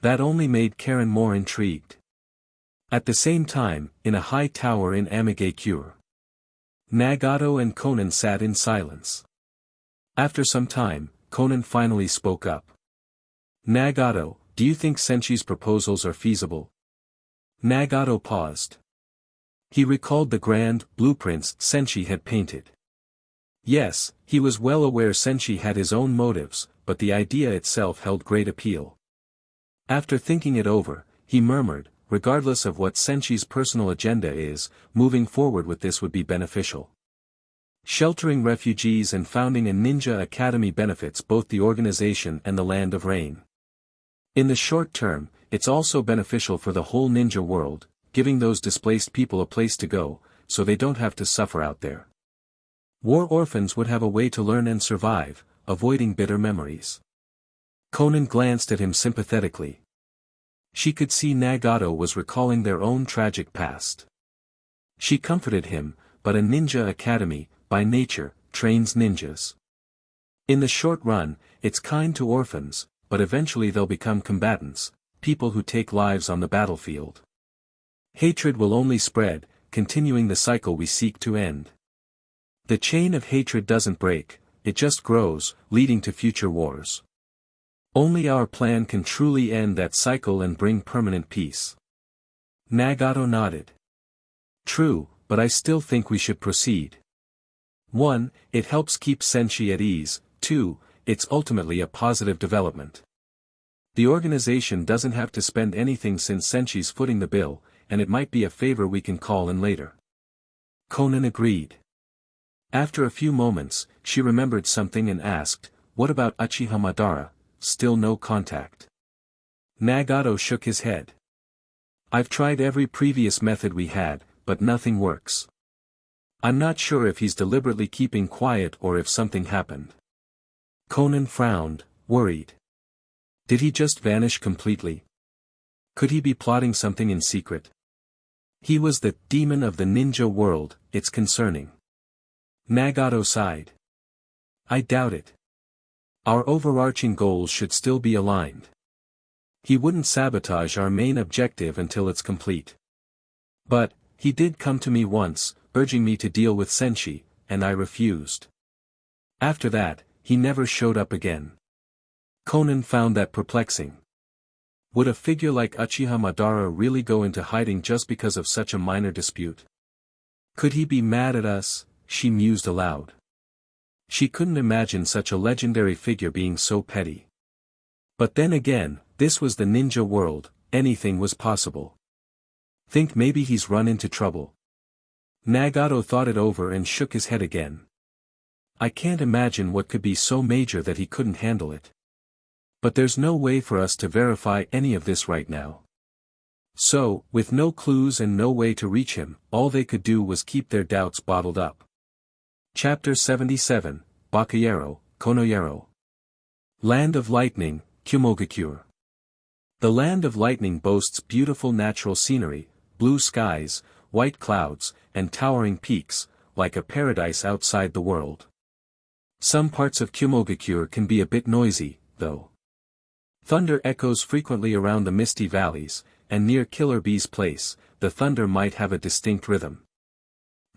That only made Karen more intrigued. At the same time, in a high tower in Amigakure, Nagato and Konan sat in silence. After some time, Konan finally spoke up. Nagato, do you think Senshi's proposals are feasible? Nagato paused. He recalled the grand blueprints Senshi had painted. Yes, he was well aware Senshi had his own motives, but the idea itself held great appeal. After thinking it over, he murmured, regardless of what Senshi's personal agenda is, moving forward with this would be beneficial. Sheltering refugees and founding a ninja academy benefits both the organization and the Land of Rain. In the short term, it's also beneficial for the whole ninja world, giving those displaced people a place to go, so they don't have to suffer out there. War orphans would have a way to learn and survive, avoiding bitter memories. Konan glanced at him sympathetically. She could see Nagato was recalling their own tragic past. She comforted him, but a ninja academy, by nature, trains ninjas. In the short run, it's kind to orphans, but eventually they'll become combatants, people who take lives on the battlefield. Hatred will only spread, continuing the cycle we seek to end. The chain of hatred doesn't break, it just grows, leading to future wars. Only our plan can truly end that cycle and bring permanent peace. Nagato nodded. True, but I still think we should proceed. 1. It helps keep Senshi at ease. 2. It's ultimately a positive development. The organization doesn't have to spend anything since Senshi's footing the bill, and it might be a favor we can call in later. Conan agreed. After a few moments, she remembered something and asked, what about Uchiha Madara? Still no contact. Nagato shook his head. I've tried every previous method we had, but nothing works. I'm not sure if he's deliberately keeping quiet or if something happened. Conan frowned, worried. Did he just vanish completely? Could he be plotting something in secret? He was the demon of the ninja world, it's concerning. Nagato sighed. I doubt it. Our overarching goals should still be aligned. He wouldn't sabotage our main objective until it's complete. But, he did come to me once, urging me to deal with Senshi, and I refused. After that, he never showed up again. Conan found that perplexing. Would a figure like Uchiha Madara really go into hiding just because of such a minor dispute? Could he be mad at us? She mused aloud. She couldn't imagine such a legendary figure being so petty. But then again, this was the ninja world, anything was possible. Think maybe he's run into trouble. Nagato thought it over and shook his head again. I can't imagine what could be so major that he couldn't handle it. But there's no way for us to verify any of this right now. So, with no clues and no way to reach him, all they could do was keep their doubts bottled up. Chapter 77, Bakayero, Konoyero. Land of Lightning, Kumogakure. The Land of Lightning boasts beautiful natural scenery, blue skies, white clouds, and towering peaks, like a paradise outside the world. Some parts of Kumogakure can be a bit noisy, though. Thunder echoes frequently around the misty valleys, and near Killer Bee's place, the thunder might have a distinct rhythm.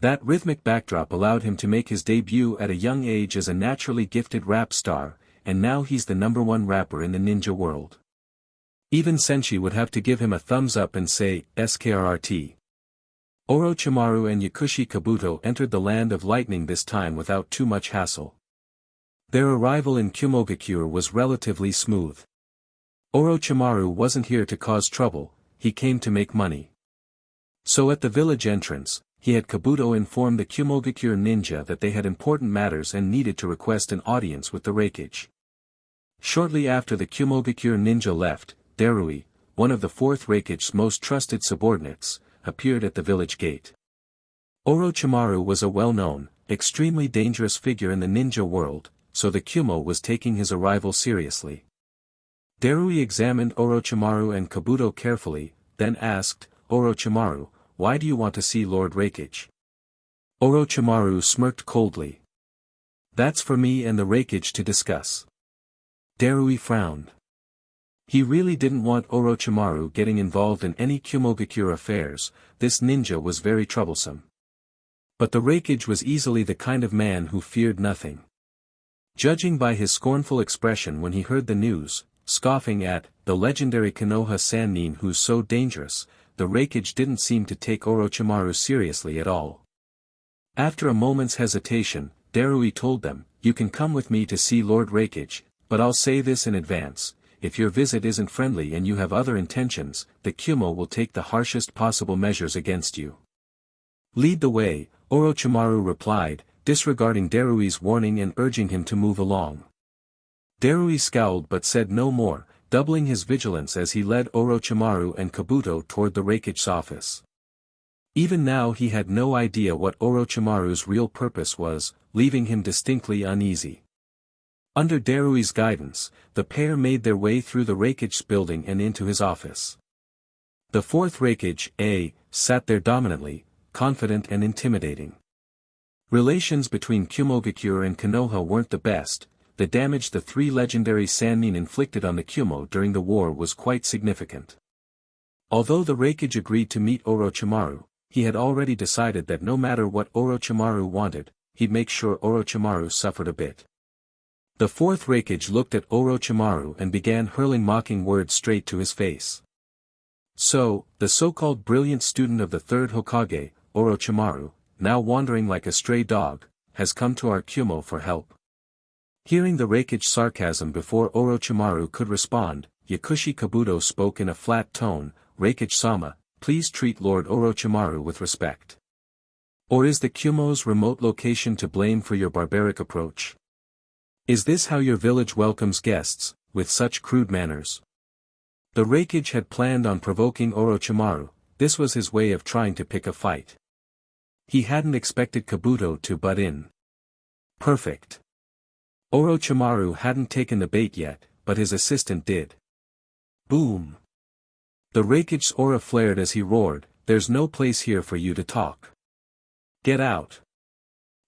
That rhythmic backdrop allowed him to make his debut at a young age as a naturally gifted rap star, and now he's the #1 rapper in the ninja world. Even Senshi would have to give him a thumbs up and say, SKRRT. Orochimaru and Yakushi Kabuto entered the Land of Lightning this time without too much hassle. Their arrival in Kumogakure was relatively smooth. Orochimaru wasn't here to cause trouble, he came to make money. So at the village entrance, he had Kabuto inform the Kumogakure ninja that they had important matters and needed to request an audience with the Raikage. Shortly after the Kumogakure ninja left, Darui, one of the 4th Raikage's most trusted subordinates, appeared at the village gate. Orochimaru was a well-known, extremely dangerous figure in the ninja world, so the Kumo was taking his arrival seriously. Darui examined Orochimaru and Kabuto carefully, then asked, Orochimaru, why do you want to see Lord Raikage? Orochimaru smirked coldly. That's for me and the Raikage to discuss. Darui frowned. He really didn't want Orochimaru getting involved in any Kumogakure affairs, this ninja was very troublesome. But the Raikage was easily the kind of man who feared nothing. Judging by his scornful expression when he heard the news, scoffing at the legendary Konoha Sannin who's so dangerous, the Raikage didn't seem to take Orochimaru seriously at all. After a moment's hesitation, Darui told them, you can come with me to see Lord Raikage, but I'll say this in advance, if your visit isn't friendly and you have other intentions, the Kumo will take the harshest possible measures against you. Lead the way, Orochimaru replied, disregarding Darui's warning and urging him to move along. Darui scowled but said no more, doubling his vigilance as he led Orochimaru and Kabuto toward the Raikage's office. Even now he had no idea what Orochimaru's real purpose was, leaving him distinctly uneasy. Under Darui's guidance, the pair made their way through the Raikage's building and into his office. The 4th Raikage, sat there dominantly, confident and intimidating. Relations between Kumogakure and Konoha weren't the best. The damage the three legendary Sannin inflicted on the Kumo during the war was quite significant. Although the Raikage agreed to meet Orochimaru, he had already decided that no matter what Orochimaru wanted, he'd make sure Orochimaru suffered a bit. The fourth Raikage looked at Orochimaru and began hurling mocking words straight to his face. So, the so-called brilliant student of the third Hokage, Orochimaru, now wandering like a stray dog, has come to our Kumo for help. Hearing the Raikage sarcasm before Orochimaru could respond, Yakushi Kabuto spoke in a flat tone, "Raikage-sama, please treat Lord Orochimaru with respect. Or is the Kumo's remote location to blame for your barbaric approach? Is this how your village welcomes guests, with such crude manners?" The Raikage had planned on provoking Orochimaru. This was his way of trying to pick a fight. He hadn't expected Kabuto to butt in. Perfect. Orochimaru hadn't taken the bait yet, but his assistant did. Boom. The Raikage's aura flared as he roared, "There's no place here for you to talk. Get out."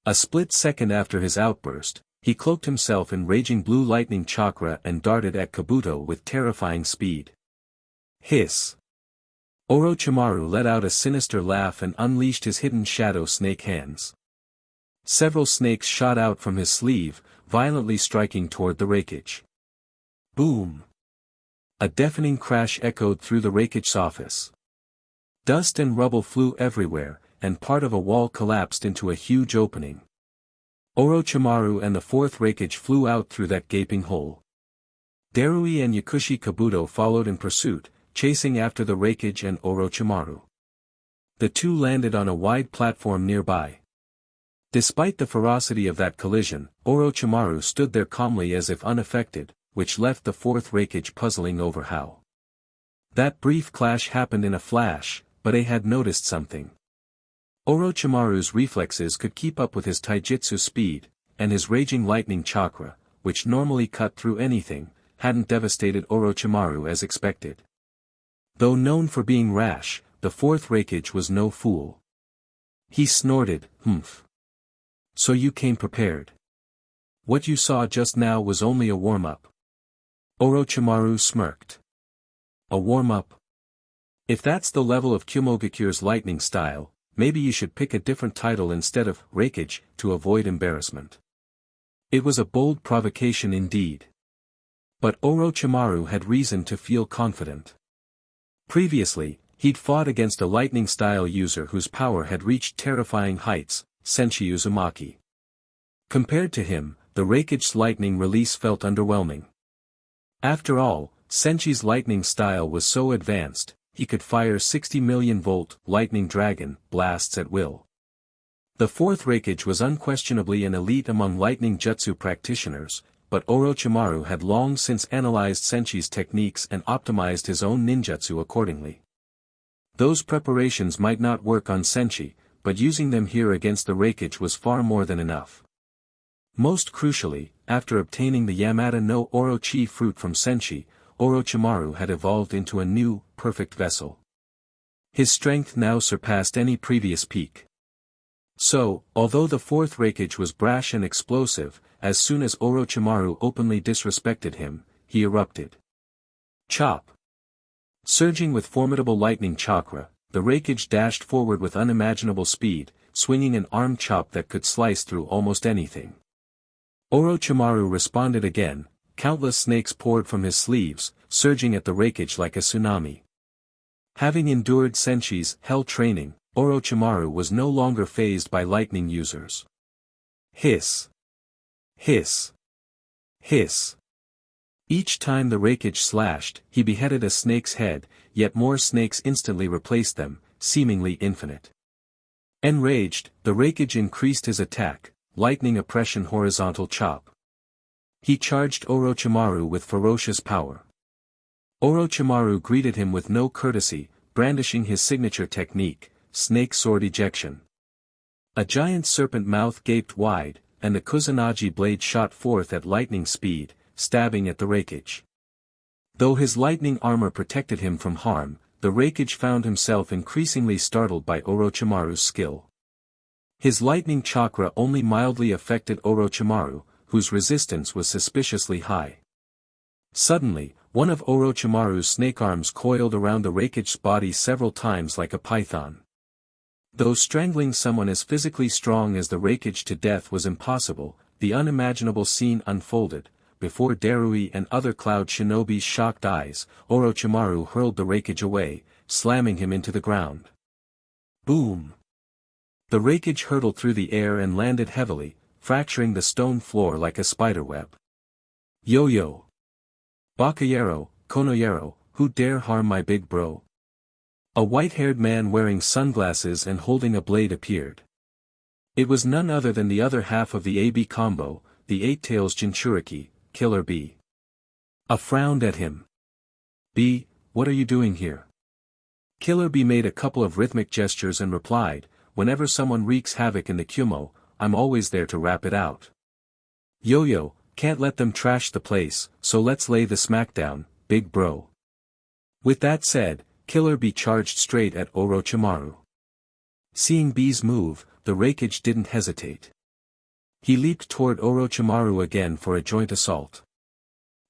A split second after his outburst, he cloaked himself in raging blue lightning chakra and darted at Kabuto with terrifying speed. Hiss. Orochimaru let out a sinister laugh and unleashed his hidden shadow snake hands. Several snakes shot out from his sleeve, violently striking toward the Raikage. Boom. A deafening crash echoed through the Raikage's office. Dust and rubble flew everywhere, and part of a wall collapsed into a huge opening. Orochimaru and the fourth Raikage flew out through that gaping hole. Darui and Yakushi Kabuto followed in pursuit, chasing after the Raikage and Orochimaru. The two landed on a wide platform nearby. Despite the ferocity of that collision, Orochimaru stood there calmly as if unaffected, which left the fourth Raikage puzzling over how. That brief clash happened in a flash, but they had noticed something. Orochimaru's reflexes could keep up with his taijutsu speed, and his raging lightning chakra, which normally cut through anything, hadn't devastated Orochimaru as expected. Though known for being rash, the fourth Raikage was no fool. He snorted, "Humph. So you came prepared. What you saw just now was only a warm-up." Orochimaru smirked. A warm-up? If that's the level of Kumogakure's lightning style, maybe you should pick a different title instead of Raikage, to avoid embarrassment. It was a bold provocation indeed. But Orochimaru had reason to feel confident. Previously, he'd fought against a lightning-style user whose power had reached terrifying heights, Senshi Uzumaki. Compared to him, the Raikage's lightning release felt underwhelming. After all, Senshi's lightning style was so advanced, he could fire 60 million volt lightning dragon blasts at will. The fourth Raikage was unquestionably an elite among lightning jutsu practitioners, but Orochimaru had long since analyzed Senshi's techniques and optimized his own ninjutsu accordingly. Those preparations might not work on Senshi, but using them here against the Raikage was far more than enough. Most crucially, after obtaining the Yamata no Orochi fruit from Senshi, Orochimaru had evolved into a new, perfect vessel. His strength now surpassed any previous peak. So, although the fourth Raikage was brash and explosive, as soon as Orochimaru openly disrespected him, he erupted. Chop! Surging with formidable lightning chakra, the Raikage dashed forward with unimaginable speed, swinging an arm chop that could slice through almost anything. Orochimaru responded again. Countless snakes poured from his sleeves, surging at the Raikage like a tsunami. Having endured Senshi's hell training, Orochimaru was no longer fazed by lightning users. Hiss! Hiss! Hiss! Each time the Raikage slashed, he beheaded a snake's head, yet more snakes instantly replaced them, seemingly infinite. Enraged, the Raikage increased his attack, lightning oppression horizontal chop. He charged Orochimaru with ferocious power. Orochimaru greeted him with no courtesy, brandishing his signature technique, snake sword ejection. A giant serpent mouth gaped wide, and the Kusanagi blade shot forth at lightning speed, stabbing at the Raikage. Though his lightning armor protected him from harm, the Raikage found himself increasingly startled by Orochimaru's skill. His lightning chakra only mildly affected Orochimaru, whose resistance was suspiciously high. Suddenly, one of Orochimaru's snake arms coiled around the Rakige's body several times like a python. Though strangling someone as physically strong as the Rakige to death was impossible, the unimaginable scene unfolded. Before Darui and other Cloud Shinobi's shocked eyes, Orochimaru hurled the Rakige away, slamming him into the ground. Boom! The Rakige hurtled through the air and landed heavily, fracturing the stone floor like a spiderweb. Yo-yo! Bakayero, Konoyero, who dare harm my big bro? A white-haired man wearing sunglasses and holding a blade appeared. It was none other than the other half of the AB combo, the Eight-Tails Jinchuriki, Killer B. A frowned at him. B, what are you doing here? Killer B made a couple of rhythmic gestures and replied, whenever someone wreaks havoc in the Kumo, I'm always there to rap it out. Yo-yo, can't let them trash the place, so let's lay the smackdown, big bro. With that said, Killer B charged straight at Orochimaru. Seeing B's move, the Rakige didn't hesitate. He leaped toward Orochimaru again for a joint assault.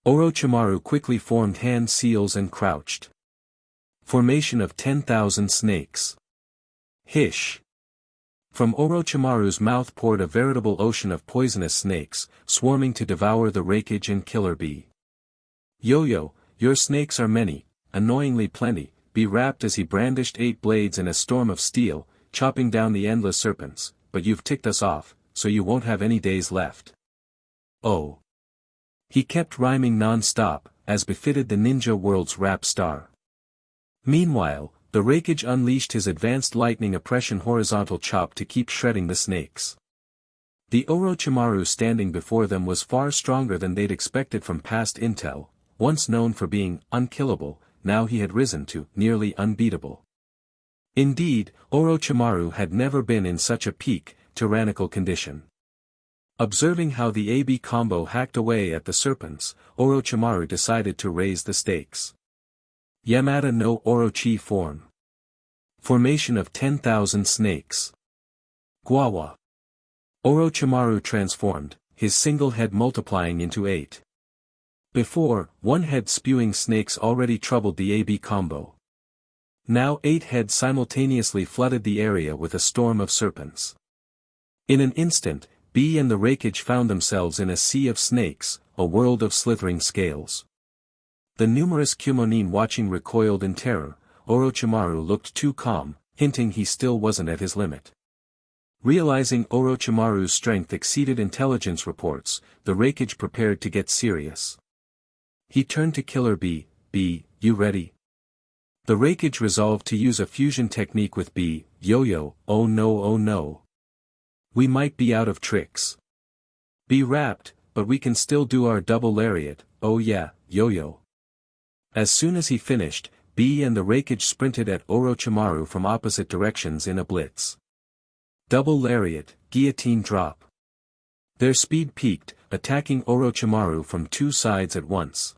Orochimaru quickly formed hand seals and crouched. Formation of 10,000 snakes. Hish. From Orochimaru's mouth poured a veritable ocean of poisonous snakes, swarming to devour the Rakige and Killer B. Yo-yo, your snakes are many, annoyingly plenty, B rapped as he brandished 8 blades in a storm of steel, chopping down the endless serpents, but you've ticked us off, so you won't have any days left. Oh. He kept rhyming non-stop, as befitted the ninja world's rap star. Meanwhile, the Rakige unleashed his advanced lightning oppression horizontal chop to keep shredding the snakes. The Orochimaru standing before them was far stronger than they'd expected from past intel. Once known for being unkillable, now he had risen to nearly unbeatable. Indeed, Orochimaru had never been in such a peak, tyrannical condition. Observing how the AB combo hacked away at the serpents, Orochimaru decided to raise the stakes. Yamada no Orochi form. Formation of 10,000 snakes. Gwawa. Orochimaru transformed, his single head multiplying into 8. Before, 1 head spewing snakes already troubled the AB combo. Now 8 heads simultaneously flooded the area with a storm of serpents. In an instant, B and the Rakige found themselves in a sea of snakes, a world of slithering scales. The numerous Kumonin watching recoiled in terror. Orochimaru looked too calm, hinting he still wasn't at his limit. Realizing Orochimaru's strength exceeded intelligence reports, the Rakige prepared to get serious. He turned to Killer B, B, you ready? The Rakige resolved to use a fusion technique with B, yo-yo, oh no oh no. We might be out of tricks. B rapped, but we can still do our double lariat, oh yeah, yo-yo. As soon as he finished, B and the Rakige sprinted at Orochimaru from opposite directions in a blitz. Double lariat, guillotine drop. Their speed peaked, attacking Orochimaru from 2 sides at once.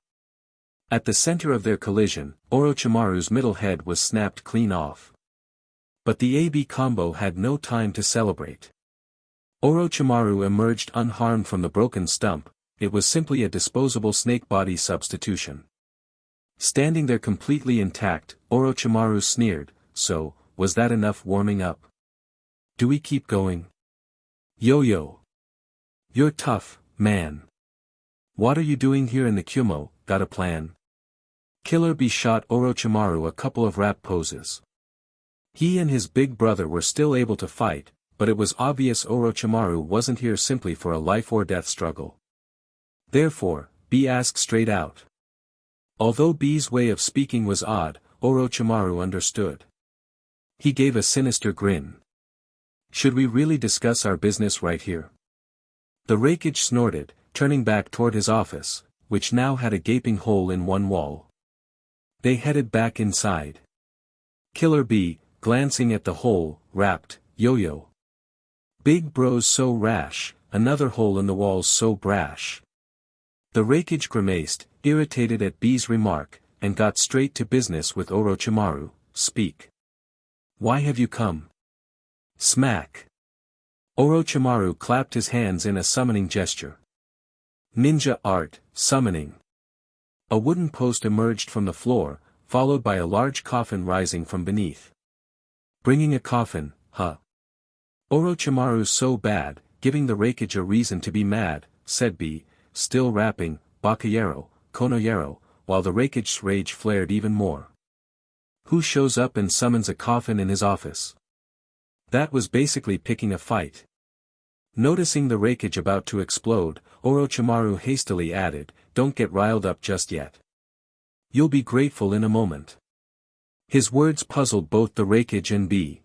At the center of their collision, Orochimaru's middle head was snapped clean off. But the AB combo had no time to celebrate. Orochimaru emerged unharmed from the broken stump. It was simply a disposable snake body substitution. Standing there completely intact, Orochimaru sneered, so, was that enough warming up? Do we keep going? Yo-yo. You're tough, man. What are you doing here in the Kumo, got a plan? Killer B shot Orochimaru a couple of rap poses. He and his big brother were still able to fight, but it was obvious Orochimaru wasn't here simply for a life-or-death struggle. Therefore, B asked straight out. Although B's way of speaking was odd, Orochimaru understood. He gave a sinister grin. Should we really discuss our business right here? The Rakige snorted, turning back toward his office, which now had a gaping hole in one wall. They headed back inside. Killer B, glancing at the hole, rapped, yo-yo. Big bro's so rash, another hole in the wall's so brash. The Rakige grimaced, irritated at B's remark, and got straight to business with Orochimaru, speak. Why have you come? Smack. Orochimaru clapped his hands in a summoning gesture. Ninja art, summoning. A wooden post emerged from the floor, followed by a large coffin rising from beneath. Bringing a coffin, huh? Orochimaru's so bad, giving the Raikage a reason to be mad, said B, still rapping, Bakayero, Konoyero, while the Raikage's rage flared even more. Who shows up and summons a coffin in his office? That was basically picking a fight. Noticing the Raikage about to explode, Orochimaru hastily added, "Don't get riled up just yet. You'll be grateful in a moment." His words puzzled both the Raikage and B.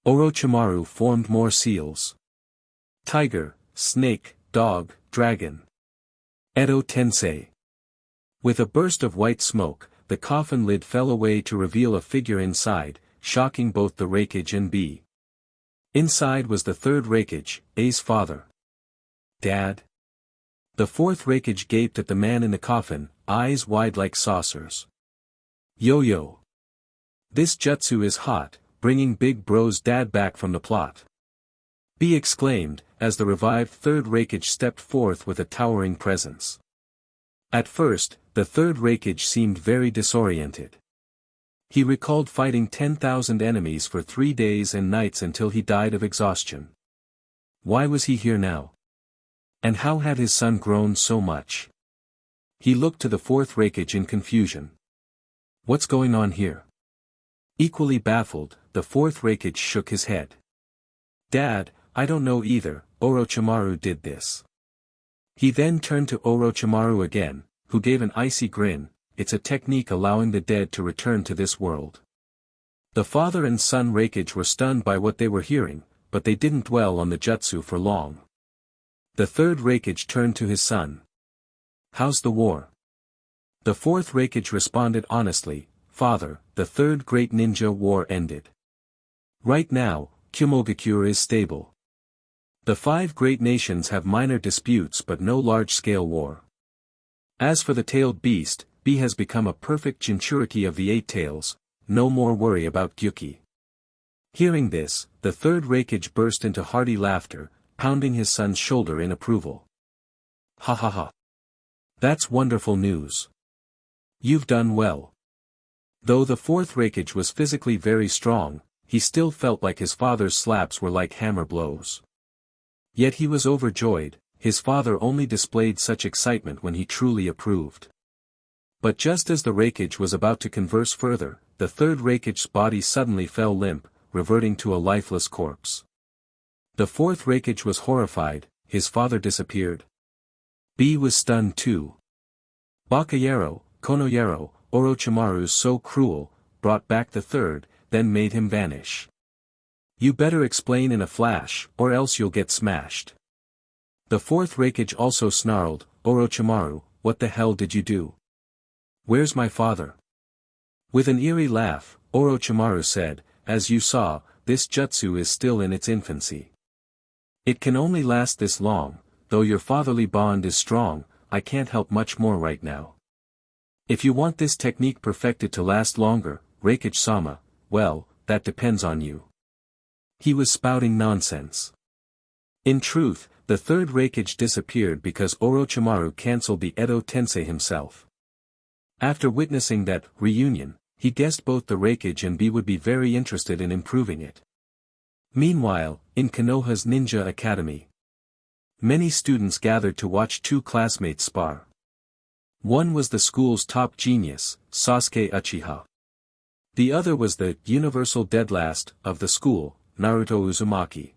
Orochimaru formed more seals. Tiger, snake, dog, dragon. Edo Tensei. With a burst of white smoke, the coffin lid fell away to reveal a figure inside, shocking both the Raikage and B. Inside was the third Raikage, A's father. Dad? The fourth Raikage gaped at the man in the coffin, eyes wide like saucers. Yo-yo. This jutsu is hot, bringing Big Bro's dad back from the plot. B exclaimed, as the revived third Raikage stepped forth with a towering presence. At first, the third Raikage seemed very disoriented. He recalled fighting 10,000 enemies for 3 days and nights until he died of exhaustion. Why was he here now? And how had his son grown so much? He looked to the fourth Raikage in confusion. What's going on here? Equally baffled, the fourth Raikage shook his head. Dad, I don't know either, Orochimaru did this. He then turned to Orochimaru again, who gave an icy grin. It's a technique allowing the dead to return to this world. The father and son Raikage were stunned by what they were hearing, but they didn't dwell on the jutsu for long. The third Raikage turned to his son. How's the war? The fourth Raikage responded honestly, Father, the third great ninja war ended. Right now, Kumogakure is stable. The 5 great nations have minor disputes but no large-scale war. As for the tailed beast, B has become a perfect Jinchuriki of the 8 tails, no more worry about Gyuki. Hearing this, the third Raikage burst into hearty laughter, pounding his son's shoulder in approval. Ha ha ha. That's wonderful news. You've done well. Though the fourth Raikage was physically very strong, he still felt like his father's slaps were like hammer blows. Yet he was overjoyed, his father only displayed such excitement when he truly approved. But just as the Raikage was about to converse further, the third Raikage's body suddenly fell limp, reverting to a lifeless corpse. The fourth Raikage was horrified, his father disappeared. B was stunned too. Bakayero, Konoyero, Orochimaru's so cruel, brought back the third, then made him vanish. You better explain in a flash, or else you'll get smashed. The fourth Raikage also snarled, Orochimaru, what the hell did you do? Where's my father? With an eerie laugh, Orochimaru said, as you saw, this jutsu is still in its infancy. It can only last this long, though your fatherly bond is strong, I can't help much more right now. If you want this technique perfected to last longer, Raikage-sama, well, that depends on you. He was spouting nonsense. In truth, the third Raikage disappeared because Orochimaru cancelled the Edo Tensei himself. After witnessing that reunion, he guessed both the Raikage and B would be very interested in improving it. Meanwhile, in Konoha's Ninja Academy, many students gathered to watch 2 classmates spar. One was the school's top genius, Sasuke Uchiha. The other was the universal deadlast of the school, Naruto Uzumaki.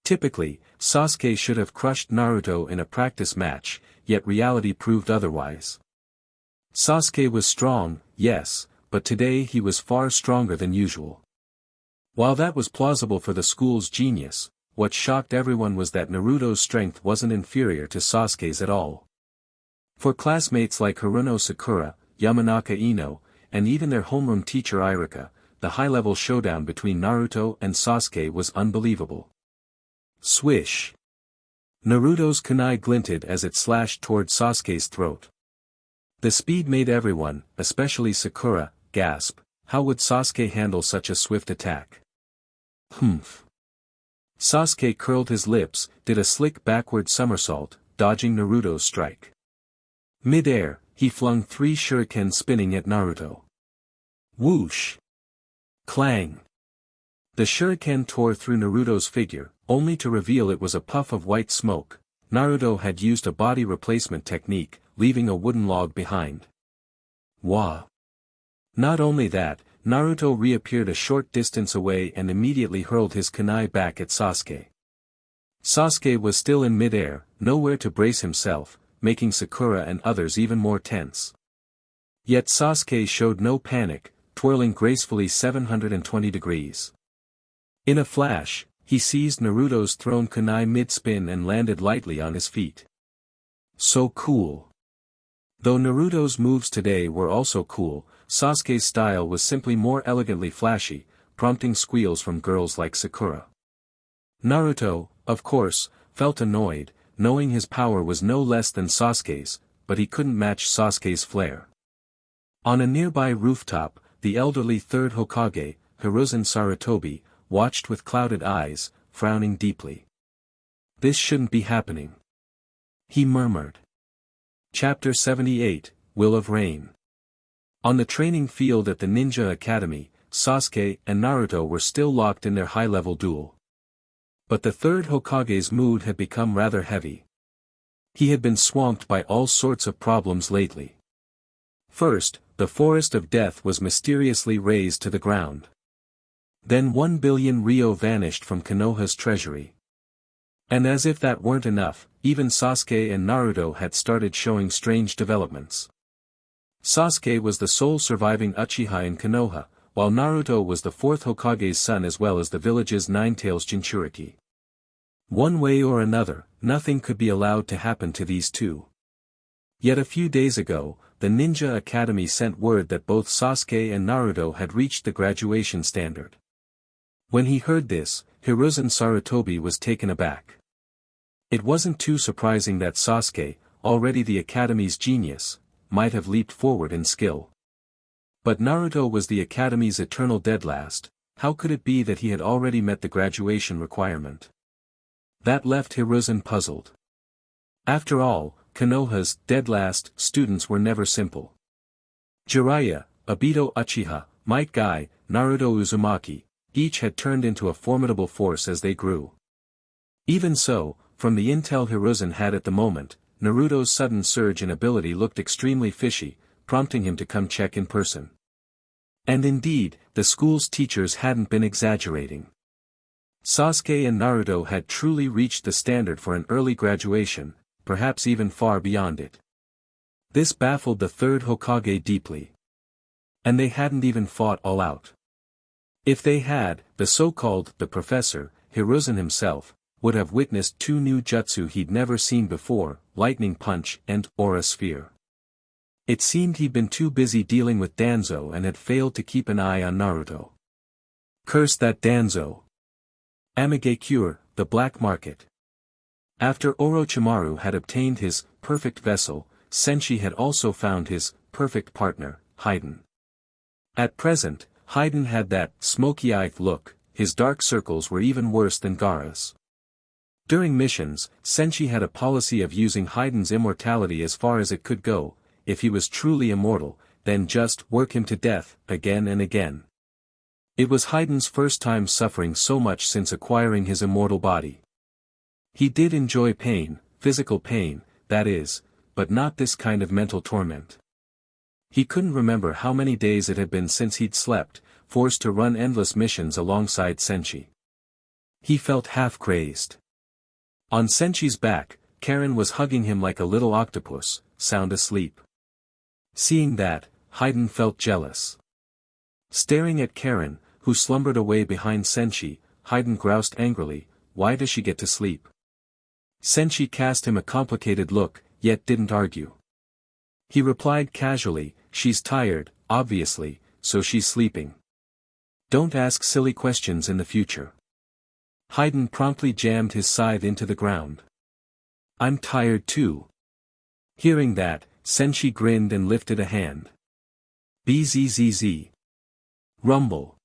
Typically, Sasuke should have crushed Naruto in a practice match, yet reality proved otherwise. Sasuke was strong, yes, but today he was far stronger than usual. While that was plausible for the school's genius, what shocked everyone was that Naruto's strength wasn't inferior to Sasuke's at all. For classmates like Haruno Sakura, Yamanaka Ino, and even their homeroom teacher Irika, the high-level showdown between Naruto and Sasuke was unbelievable. Swish! Naruto's kunai glinted as it slashed toward Sasuke's throat. The speed made everyone, especially Sakura, gasp. How would Sasuke handle such a swift attack? Humph. Sasuke curled his lips, did a slick backward somersault, dodging Naruto's strike. Mid-air, he flung 3 shurikens spinning at Naruto. Whoosh! Clang! The shuriken tore through Naruto's figure, only to reveal it was a puff of white smoke. Naruto had used a body replacement technique, leaving a wooden log behind. Wah! Not only that, Naruto reappeared a short distance away and immediately hurled his kunai back at Sasuke. Sasuke was still in mid-air, nowhere to brace himself, making Sakura and others even more tense. Yet Sasuke showed no panic, twirling gracefully 720 degrees. In a flash, he seized Naruto's thrown kunai mid-spin and landed lightly on his feet. So cool. Though Naruto's moves today were also cool, Sasuke's style was simply more elegantly flashy, prompting squeals from girls like Sakura. Naruto, of course, felt annoyed, knowing his power was no less than Sasuke's, but he couldn't match Sasuke's flair. On a nearby rooftop, the elderly third Hokage, Hiruzen Sarutobi, watched with clouded eyes, frowning deeply. This shouldn't be happening, he murmured. Chapter 78, Will of Rain. On the training field at the Ninja Academy, Sasuke and Naruto were still locked in their high-level duel. But the third Hokage's mood had become rather heavy. He had been swamped by all sorts of problems lately. First, the Forest of Death was mysteriously razed to the ground. Then 1 billion ryo vanished from Konoha's treasury. And as if that weren't enough, even Sasuke and Naruto had started showing strange developments. Sasuke was the sole surviving Uchiha in Konoha, while Naruto was the 4th Hokage's son as well as the village's Nine-Tails Jinchuriki. One way or another, nothing could be allowed to happen to these two. Yet a few days ago, the Ninja Academy sent word that both Sasuke and Naruto had reached the graduation standard. When he heard this, Hiruzen Sarutobi was taken aback. It wasn't too surprising that Sasuke, already the Academy's genius, might have leaped forward in skill. But Naruto was the Academy's eternal deadlast. How could it be that he had already met the graduation requirement? That left Hiruzen puzzled. After all, Konoha's deadlast students were never simple. Jiraiya, Obito Uchiha, Might Guy, Naruto Uzumaki, each had turned into a formidable force as they grew. Even so, from the intel Hiruzen had at the moment, Naruto's sudden surge in ability looked extremely fishy, prompting him to come check in person. And indeed, the school's teachers hadn't been exaggerating. Sasuke and Naruto had truly reached the standard for an early graduation, perhaps even far beyond it. This baffled the third Hokage deeply. And they hadn't even fought all out. If they had, the so-called the professor, Hiruzen himself, would have witnessed 2 new jutsu he'd never seen before, Lightning Punch and Aura Sphere. It seemed he'd been too busy dealing with Danzo and had failed to keep an eye on Naruto. Curse that Danzo. Amigakure, the black market. After Orochimaru had obtained his perfect vessel, Senshi had also found his perfect partner, Haiden. At present, Haiden had that smoky-eyed look, his dark circles were even worse than Gaara's. During missions, Senshi had a policy of using Haiden's immortality as far as it could go. If he was truly immortal, then just work him to death, again and again. It was Haiden's first time suffering so much since acquiring his immortal body. He did enjoy pain, physical pain, that is, but not this kind of mental torment. He couldn't remember how many days it had been since he'd slept, forced to run endless missions alongside Senshi. He felt half-crazed. On Senshi's back, Karen was hugging him like a little octopus, sound asleep. Seeing that, Haiden felt jealous. Staring at Karen, who slumbered away behind Senshi, Haiden groused angrily, "Why does she get to sleep?" Senshi cast him a complicated look, yet didn't argue. He replied casually, "She's tired, obviously, so she's sleeping. Don't ask silly questions in the future." Haiden promptly jammed his scythe into the ground. "I'm tired too." Hearing that, Senshi grinned and lifted a hand. Bzzz. Rumble.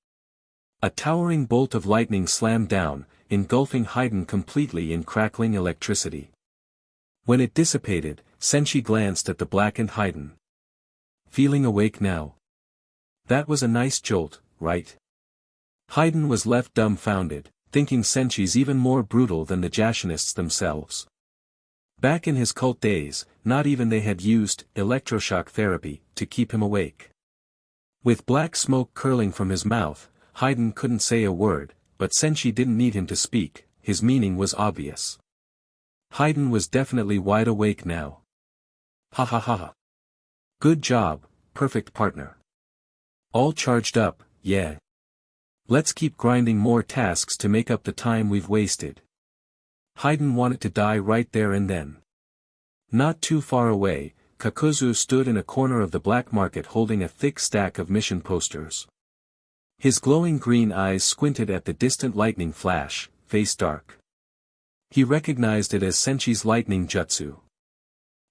A towering bolt of lightning slammed down, engulfing Haydn completely in crackling electricity. When it dissipated, Senshi glanced at the blackened Haydn. Feeling awake now? That was a nice jolt, right? Haydn was left dumbfounded, thinking Senshi's even more brutal than the Jashinists themselves. Back in his cult days, not even they had used electroshock therapy to keep him awake. With black smoke curling from his mouth, Haydn couldn't say a word, but Senshi didn't need him to speak, his meaning was obvious. Haydn was definitely wide awake now. Ha ha ha ha. Good job, perfect partner. All charged up, yeah. Let's keep grinding more tasks to make up the time we've wasted. Haydn wanted to die right there and then. Not too far away, Kakuzu stood in a corner of the black market holding a thick stack of mission posters. His glowing green eyes squinted at the distant lightning flash, face dark. He recognized it as Senshi's lightning jutsu.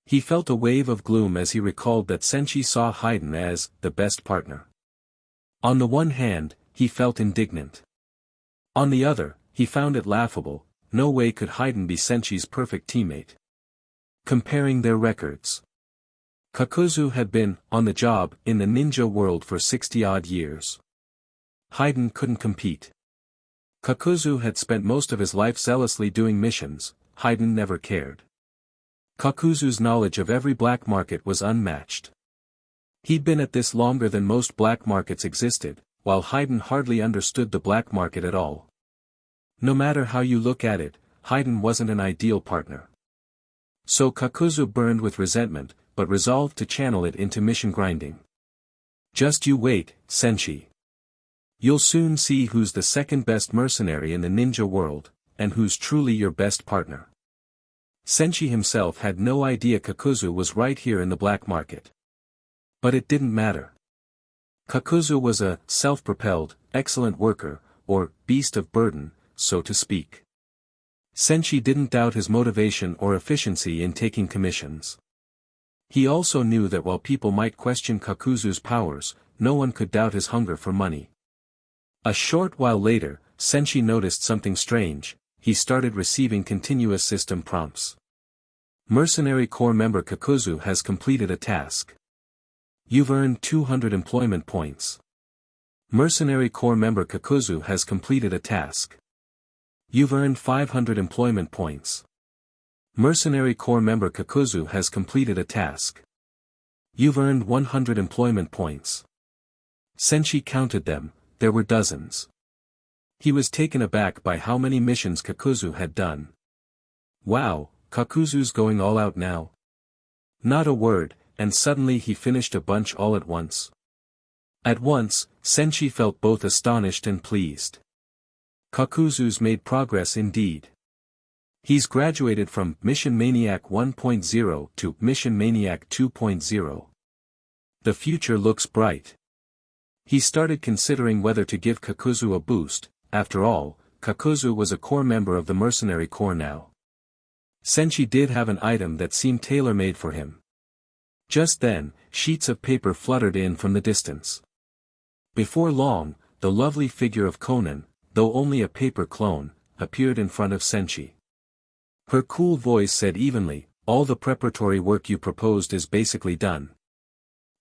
He felt a wave of gloom as he recalled that Senshi saw Haydn as the best partner. On the one hand, he felt indignant. On the other, he found it laughable. No way could Haydn be Senshi's perfect teammate. Comparing their records. Kakuzu had been on the job in the ninja world for 60-odd years. Haydn couldn't compete. Kakuzu had spent most of his life zealously doing missions, Haydn never cared. Kakuzu's knowledge of every black market was unmatched. He'd been at this longer than most black markets existed, while Haydn hardly understood the black market at all. No matter how you look at it, Haydn wasn't an ideal partner. So Kakuzu burned with resentment, but resolved to channel it into mission grinding. Just you wait, Senshi. You'll soon see who's the second best mercenary in the ninja world, and who's truly your best partner. Senshi himself had no idea Kakuzu was right here in the black market. But it didn't matter. Kakuzu was a self-propelled, excellent worker, or beast of burden, so to speak. Senshi didn't doubt his motivation or efficiency in taking commissions. He also knew that while people might question Kakuzu's powers, no one could doubt his hunger for money. A short while later, Senshi noticed something strange. He started receiving continuous system prompts. Mercenary Corps member Kakuzu has completed a task. You've earned 200 employment points. Mercenary Corps member Kakuzu has completed a task. You've earned 500 employment points. Mercenary Corps member Kakuzu has completed a task. You've earned 100 employment points. Senshi counted them, there were dozens. He was taken aback by how many missions Kakuzu had done. Wow, Kakuzu's going all out now. Not a word, and suddenly he finished a bunch all at once. At once, Senshi felt both astonished and pleased. Kakuzu's made progress indeed. He's graduated from Mission Maniac 1.0 to Mission Maniac 2.0. The future looks bright. He started considering whether to give Kakuzu a boost. After all, Kakuzu was a core member of the Mercenary Corps now. Senshi did have an item that seemed tailor-made for him. Just then, sheets of paper fluttered in from the distance. Before long, the lovely figure of Konan, though only a paper clone, appeared in front of Senshi. Her cool voice said evenly, all the preparatory work you proposed is basically done.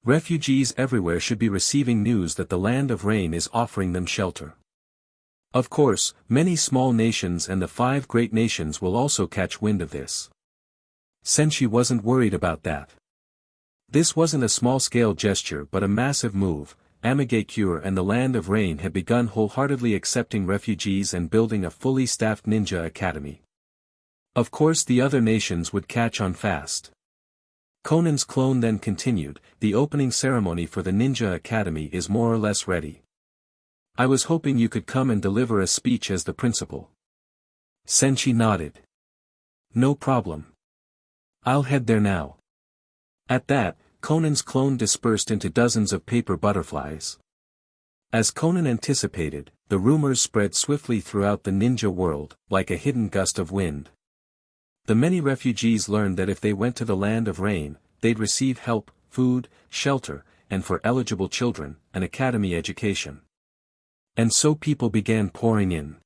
Refugees everywhere should be receiving news that the Land of Rain is offering them shelter. Of course, many small nations and the 5 great nations will also catch wind of this. Senshi wasn't worried about that. This wasn't a small-scale gesture but a massive move. Amigakure and the Land of Rain had begun wholeheartedly accepting refugees and building a fully staffed ninja academy. Of course the other nations would catch on fast. Conan's clone then continued, the opening ceremony for the ninja academy is more or less ready. I was hoping you could come and deliver a speech as the principal. Senshi nodded. No problem. I'll head there now. At that, Conan's clone dispersed into dozens of paper butterflies. As Conan anticipated, the rumors spread swiftly throughout the ninja world, like a hidden gust of wind. The many refugees learned that if they went to the Land of Rain, they'd receive help, food, shelter, and for eligible children, an academy education. And so people began pouring in.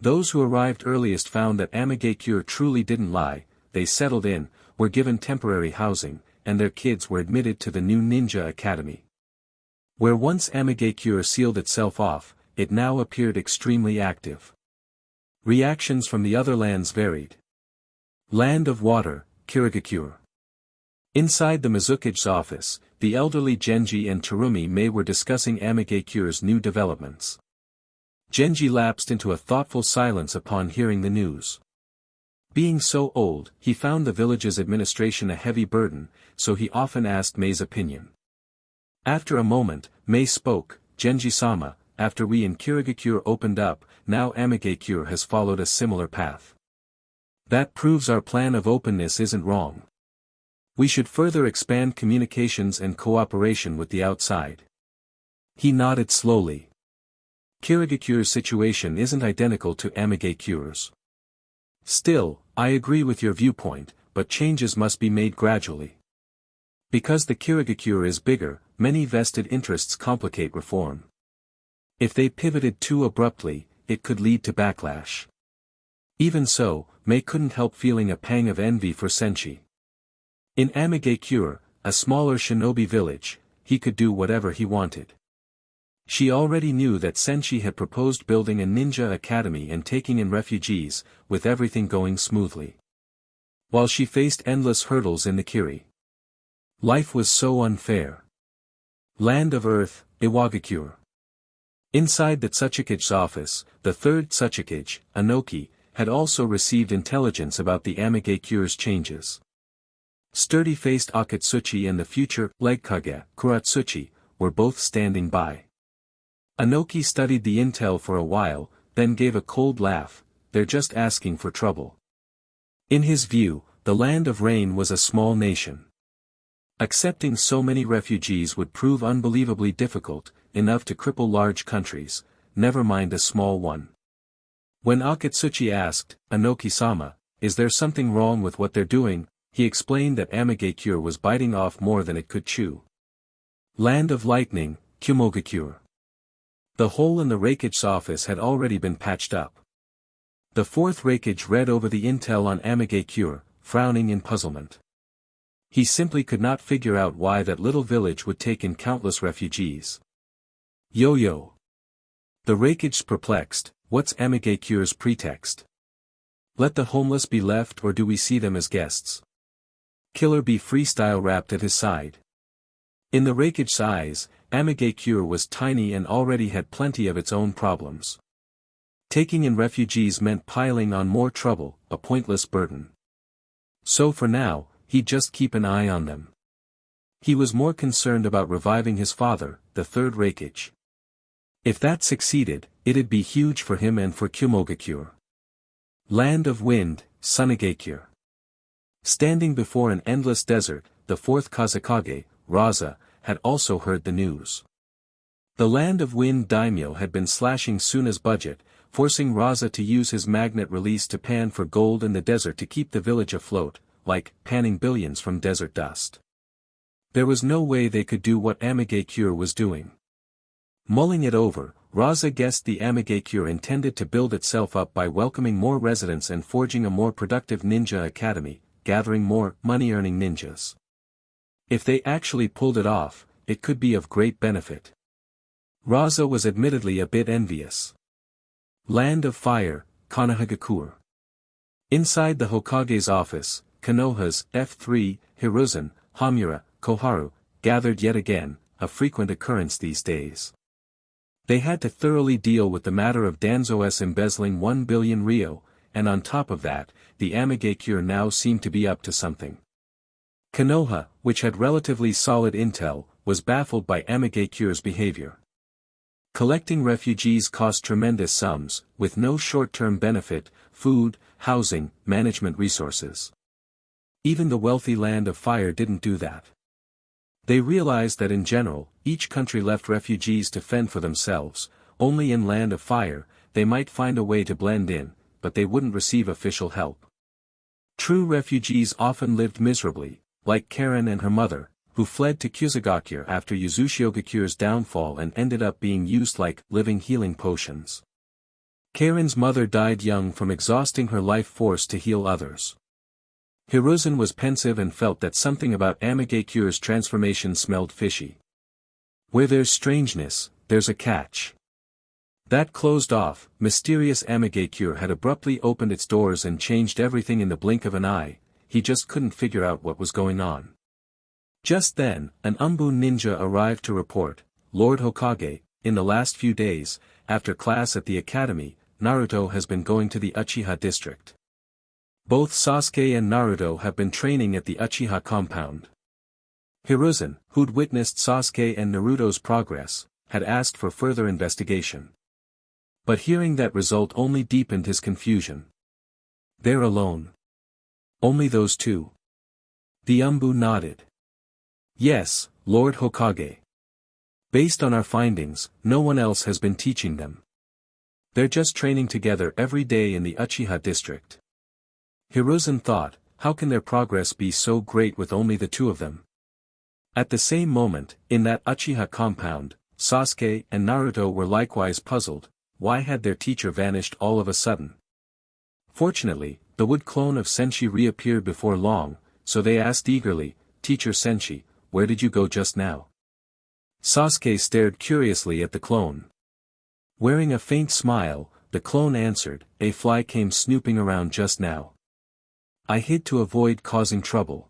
Those who arrived earliest found that Amagakure truly didn't lie. They settled in, were given temporary housing, and their kids were admitted to the new ninja academy. Where once Amagakure sealed itself off, it now appeared extremely active. Reactions from the other lands varied. Land of Water, Kirigakure. Inside the Mizuki's office, the elderly Genji and Terumi Mei were discussing Amagakure's new developments. Genji lapsed into a thoughtful silence upon hearing the news. Being so old, he found the village's administration a heavy burden, so he often asked Mei's opinion. After a moment, Mei spoke, "Genji-sama, after we in Kirigakure opened up, now Amagakure has followed a similar path. That proves our plan of openness isn't wrong. We should further expand communications and cooperation with the outside." He nodded slowly. Kirigakure's situation isn't identical to Amagakure's. Still, I agree with your viewpoint, but changes must be made gradually. Because the Kirigakure is bigger, many vested interests complicate reform. If they pivoted too abruptly, it could lead to backlash. Even so, Mei couldn't help feeling a pang of envy for Senshi. In Amagakure, a smaller shinobi village, he could do whatever he wanted. She already knew that Senshi had proposed building a ninja academy and taking in refugees, with everything going smoothly. While she faced endless hurdles in the Kiri. Life was so unfair. Land of Earth, Iwagakure. Inside the Tsuchikage office, the third Tsuchikage, Anoki, had also received intelligence about the Amagakure's changes. Sturdy-faced Akatsuchi and the future Legkage, Kuratsuchi, were both standing by. Anoki studied the intel for a while, then gave a cold laugh. "They're just asking for trouble." In his view, the Land of Rain was a small nation. Accepting so many refugees would prove unbelievably difficult, enough to cripple large countries, never mind a small one. When Akatsuchi asked, "Anoki-sama, is there something wrong with what they're doing?" he explained that Amagakure was biting off more than it could chew. Land of Lightning, Kumogakure. The hole in the Raikage's office had already been patched up. The fourth Raikage read over the intel on Amagakure, frowning in puzzlement. He simply could not figure out why that little village would take in countless refugees. Yo-yo. The Raikage's perplexed. What's Amagakure's pretext? Let the homeless be left, or do we see them as guests? Killer Bee freestyle rapped at his side. In the Raikage's eyes, Amagakure was tiny and already had plenty of its own problems. Taking in refugees meant piling on more trouble, a pointless burden. So for now, he'd just keep an eye on them. He was more concerned about reviving his father, the third Raikage. If that succeeded, it'd be huge for him and for Kumogakure. Land of Wind, Sunigakure. Standing before an endless desert, the fourth Kazekage, Raza, had also heard the news. The Land of Wind daimyo had been slashing Suna's budget, forcing Raza to use his magnet release to pan for gold in the desert to keep the village afloat, like panning billions from desert dust. There was no way they could do what Amagakure was doing. Mulling it over, Raza guessed the Amagakure intended to build itself up by welcoming more residents and forging a more productive ninja academy, gathering more money-earning ninjas. If they actually pulled it off, it could be of great benefit. Raza was admittedly a bit envious. Land of Fire, Konohagakure. Inside the Hokage's office, Konoha's F3, Hiruzen, Hamura, Koharu, gathered yet again, a frequent occurrence these days. They had to thoroughly deal with the matter of Danzo's embezzling 1 billion ryo, and on top of that, the Amagakure now seemed to be up to something. Konoha, which had relatively solid intel, was baffled by Amagakure's behavior. Collecting refugees cost tremendous sums, with no short-term benefit: food, housing, management resources. Even the wealthy Land of Fire didn't do that. They realized that in general, each country left refugees to fend for themselves. Only in Land of Fire, they might find a way to blend in, but they wouldn't receive official help. True refugees often lived miserably, like Karen and her mother, who fled to Kusagakure after Yuzushiyogakure's downfall and ended up being used like living healing potions. Karen's mother died young from exhausting her life force to heal others. Hiruzen was pensive and felt that something about Amagakure's transformation smelled fishy. Where there's strangeness, there's a catch. That closed off, mysterious Amagakure had abruptly opened its doors and changed everything in the blink of an eye. He just couldn't figure out what was going on. Just then, an Umbu ninja arrived to report, "Lord Hokage, in the last few days, after class at the academy, Naruto has been going to the Uchiha district. Both Sasuke and Naruto have been training at the Uchiha compound." Hiruzen, who'd witnessed Sasuke and Naruto's progress, had asked for further investigation. But hearing that result only deepened his confusion. They're alone. Only those two? The Umbu nodded. Yes, Lord Hokage. Based on our findings, no one else has been teaching them. They're just training together every day in the Uchiha district. Hiruzen thought, how can their progress be so great with only the two of them? At the same moment, in that Uchiha compound, Sasuke and Naruto were likewise puzzled. Why had their teacher vanished all of a sudden? Fortunately, the wood clone of Senshi reappeared before long, so they asked eagerly, "Teacher Senshi, where did you go just now?" Sasuke stared curiously at the clone. Wearing a faint smile, the clone answered, "A fly came snooping around just now. I hid to avoid causing trouble."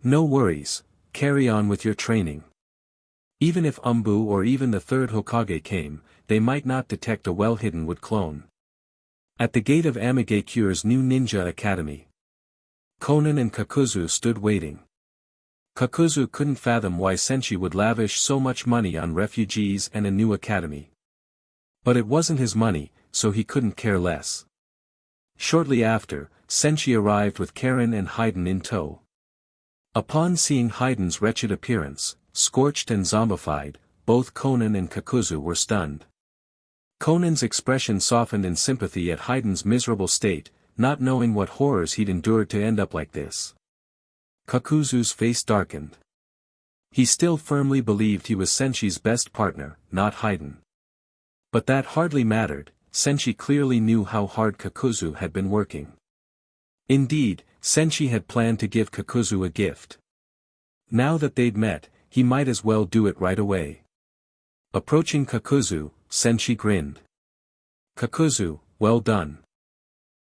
"No worries, carry on with your training. Even if Umbu or even the third Hokage came, they might not detect a well-hidden wood clone." At the gate of Amagakure's new ninja academy, Konan and Kakuzu stood waiting. Kakuzu couldn't fathom why Senshi would lavish so much money on refugees and a new academy. But it wasn't his money, so he couldn't care less. Shortly after, Senshi arrived with Karen and Haiden in tow. Upon seeing Haiden's wretched appearance, scorched and zombified, both Konan and Kakuzu were stunned. Konan's expression softened in sympathy at Haiden's miserable state, not knowing what horrors he'd endured to end up like this. Kakuzu's face darkened. He still firmly believed he was Senshi's best partner, not Haiden. But that hardly mattered, Senshi clearly knew how hard Kakuzu had been working. Indeed, Senshi had planned to give Kakuzu a gift. Now that they'd met, he might as well do it right away. Approaching Kakuzu, Senshi grinned. "Kakuzu, well done.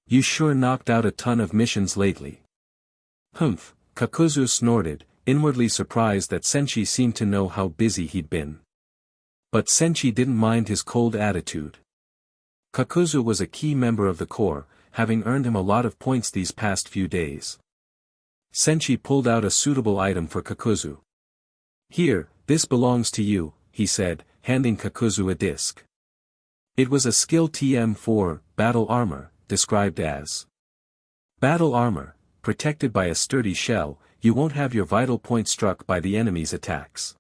You sure knocked out a ton of missions lately." "Humph," Kakuzu snorted, inwardly surprised that Senshi seemed to know how busy he'd been. But Senshi didn't mind his cold attitude. Kakuzu was a key member of the Corps, having earned him a lot of points these past few days. Senshi pulled out a suitable item for Kakuzu. "Here, this belongs to you," he said, handing Kakuzu a disc. It was a skill TM4, battle armor, described as battle armor, protected by a sturdy shell. You won't have your vital point struck by the enemy's attacks.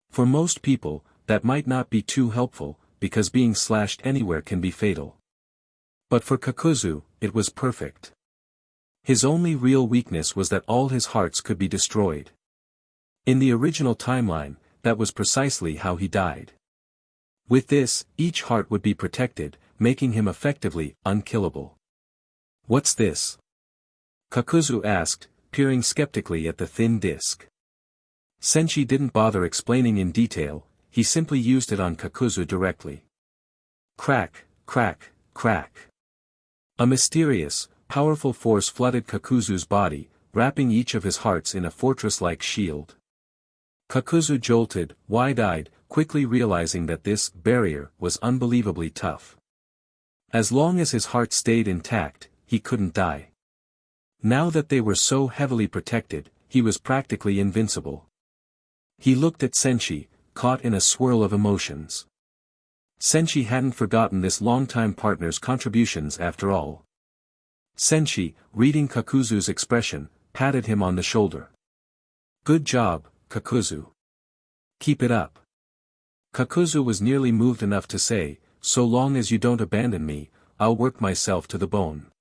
For most people, that might not be too helpful, because being slashed anywhere can be fatal. But for Kakuzu, it was perfect. His only real weakness was that all his hearts could be destroyed. In the original timeline, that was precisely how he died. With this, each heart would be protected, making him effectively unkillable. "What's this?" Kakuzu asked, peering skeptically at the thin disc. Senshi didn't bother explaining in detail, he simply used it on Kakuzu directly. Crack, crack, crack. A mysterious, powerful force flooded Kakuzu's body, wrapping each of his hearts in a fortress-like shield. Kakuzu jolted, wide-eyed, quickly realizing that this barrier was unbelievably tough. As long as his heart stayed intact, he couldn't die. Now that they were so heavily protected, he was practically invincible. He looked at Senshi, caught in a swirl of emotions. Senshi hadn't forgotten this longtime partner's contributions after all. Senshi, reading Kakuzu's expression, patted him on the shoulder. "Good job, Kakuzu. Keep it up." Kakuzu was nearly moved enough to say, "So long as you don't abandon me, I'll work myself to the bone."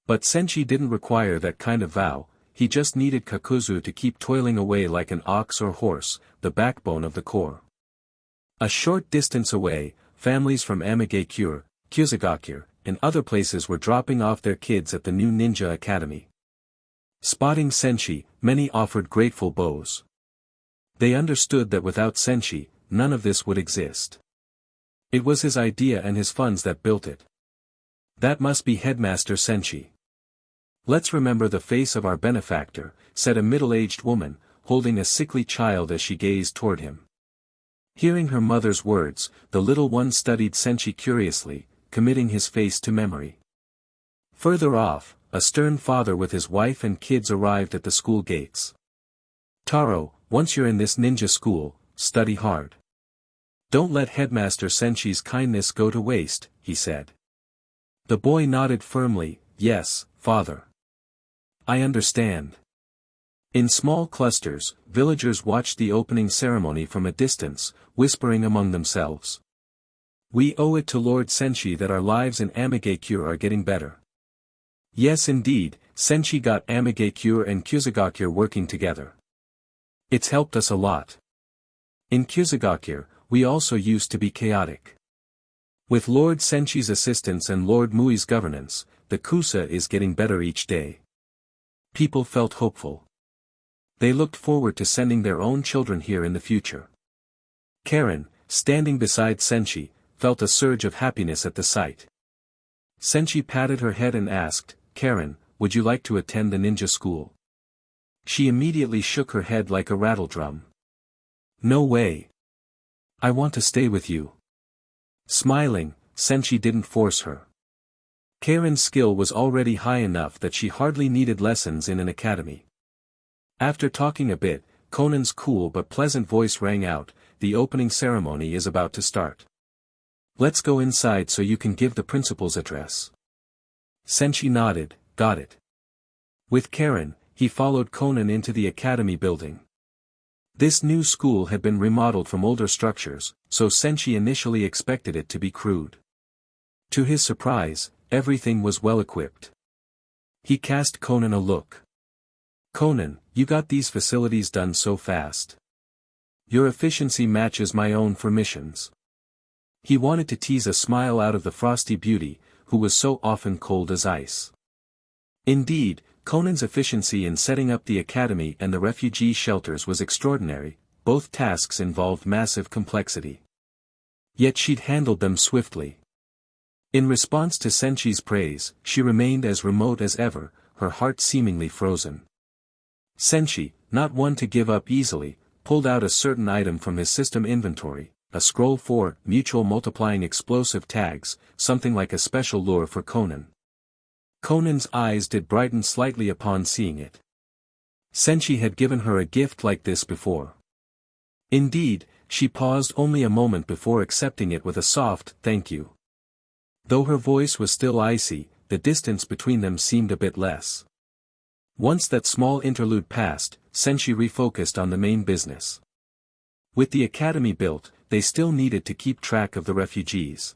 But Senshi didn't require that kind of vow, he just needed Kakuzu to keep toiling away like an ox or horse, the backbone of the Corps. A short distance away, families from Amagakure, Kyusugakure, and other places were dropping off their kids at the new ninja academy. Spotting Senshi, many offered grateful bows. They understood that without Senshi, none of this would exist. It was his idea and his funds that built it. That must be Headmaster Senshi. Let's remember the face of our benefactor, said a middle-aged woman, holding a sickly child as she gazed toward him. Hearing her mother's words, the little one studied Senshi curiously, committing his face to memory. Further off, a stern father with his wife and kids arrived at the school gates. Taro, once you're in this ninja school, study hard. Don't let Headmaster Senshi's kindness go to waste, he said. The boy nodded firmly, yes, father. I understand. In small clusters, villagers watched the opening ceremony from a distance, whispering among themselves. We owe it to Lord Senshi that our lives in Amigakure are getting better. Yes indeed, Senshi got Amigakure and Kyusugakure working together. It's helped us a lot. In Kyusugakure, we also used to be chaotic. With Lord Senshi's assistance and Lord Mui's governance, the Kusa is getting better each day. People felt hopeful. They looked forward to sending their own children here in the future. Karen, standing beside Senshi, felt a surge of happiness at the sight. Senshi patted her head and asked, Karen, would you like to attend the ninja school? She immediately shook her head like a rattledrum. No way. I want to stay with you. Smiling, Senshi didn't force her. Karen's skill was already high enough that she hardly needed lessons in an academy. After talking a bit, Conan's cool but pleasant voice rang out, the opening ceremony is about to start. Let's go inside so you can give the principal's address. Senshi nodded, got it. With Karen, he followed Conan into the academy building. This new school had been remodeled from older structures, so Senshi initially expected it to be crude. To his surprise, everything was well equipped. He cast Conan a look. Conan, you got these facilities done so fast. Your efficiency matches my own for missions. He wanted to tease a smile out of the frosty beauty, who was so often cold as ice. Indeed, Conan's efficiency in setting up the academy and the refugee shelters was extraordinary, both tasks involved massive complexity. Yet she'd handled them swiftly. In response to Senshi's praise, she remained as remote as ever, her heart seemingly frozen. Senshi, not one to give up easily, pulled out a certain item from his system inventory, a scroll for mutual multiplying explosive tags, something like a special lure for Conan. Conan's eyes did brighten slightly upon seeing it. Senshi had given her a gift like this before. Indeed, she paused only a moment before accepting it with a soft thank you. Though her voice was still icy, the distance between them seemed a bit less. Once that small interlude passed, Senshi refocused on the main business. With the academy built, they still needed to keep track of the refugees.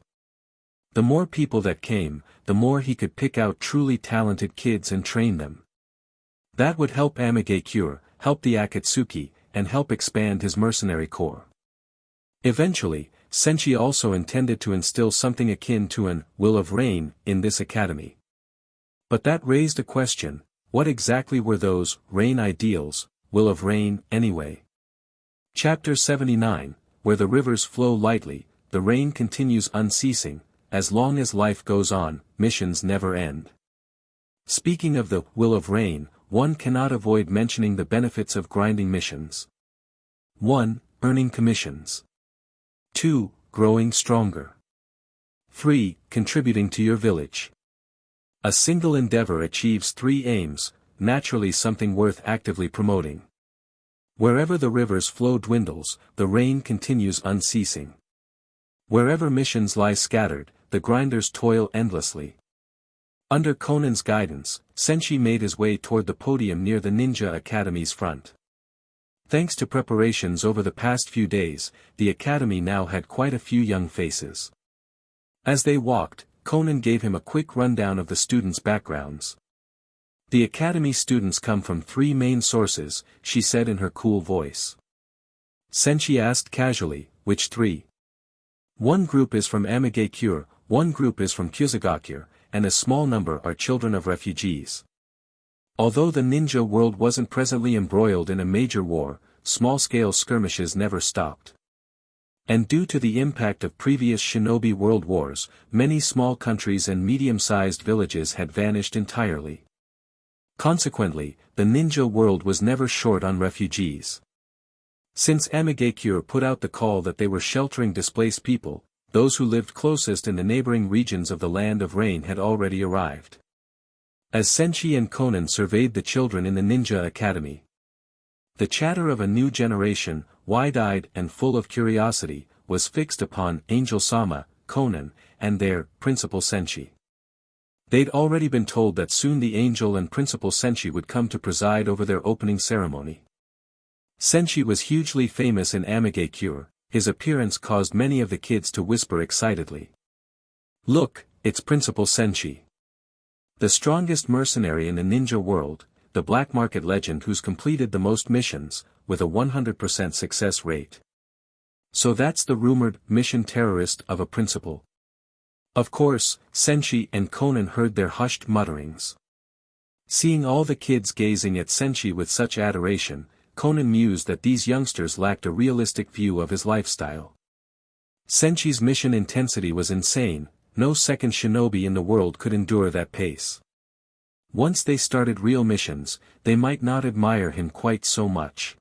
The more people that came, the more he could pick out truly talented kids and train them. That would help Amigakure, help the Akatsuki, and help expand his mercenary corps. Eventually, Senshi also intended to instill something akin to an will of rain in this academy. But that raised a question. What exactly were those rain ideals, will of rain, anyway? Chapter 79, where the rivers flow lightly, the rain continues unceasing, as long as life goes on, missions never end. Speaking of the will of rain, one cannot avoid mentioning the benefits of grinding missions. 1. Earning commissions. 2. Growing stronger. 3. Contributing to your village. A single endeavor achieves 3 aims, naturally something worth actively promoting. Wherever the river's flow dwindles, the rain continues unceasing. Wherever missions lie scattered, the grinders toil endlessly. Under Conan's guidance, Senshi made his way toward the podium near the Ninja Academy's front. Thanks to preparations over the past few days, the academy now had quite a few young faces. As they walked, Conan gave him a quick rundown of the students' backgrounds. The academy students come from 3 main sources, she said in her cool voice. Senshi asked casually, which 3? One group is from Amigakure, one group is from Kyusugakure, and a small number are children of refugees. Although the ninja world wasn't presently embroiled in a major war, small-scale skirmishes never stopped. And due to the impact of previous shinobi world wars, many small countries and medium-sized villages had vanished entirely. Consequently, the ninja world was never short on refugees. Since Amigakure put out the call that they were sheltering displaced people, those who lived closest in the neighboring regions of the Land of Rain had already arrived. As Senshi and Konan surveyed the children in the ninja academy, the chatter of a new generation, wide-eyed and full of curiosity, was fixed upon Angel-sama, Konan, and their principal Senshi. They'd already been told that soon the angel and principal Senshi would come to preside over their opening ceremony. Senshi was hugely famous in Amigakure. His appearance caused many of the kids to whisper excitedly. "Look, it's Principal Senshi. The strongest mercenary in the ninja world, the black market legend who's completed the most missions, with a 100% success rate. So that's the rumored mission terrorist of a principal." Of course, Senshi and Konan heard their hushed mutterings. Seeing all the kids gazing at Senshi with such adoration, Konan mused that these youngsters lacked a realistic view of his lifestyle. Senshi's mission intensity was insane, no second shinobi in the world could endure that pace. Once they started real missions, they might not admire him quite so much.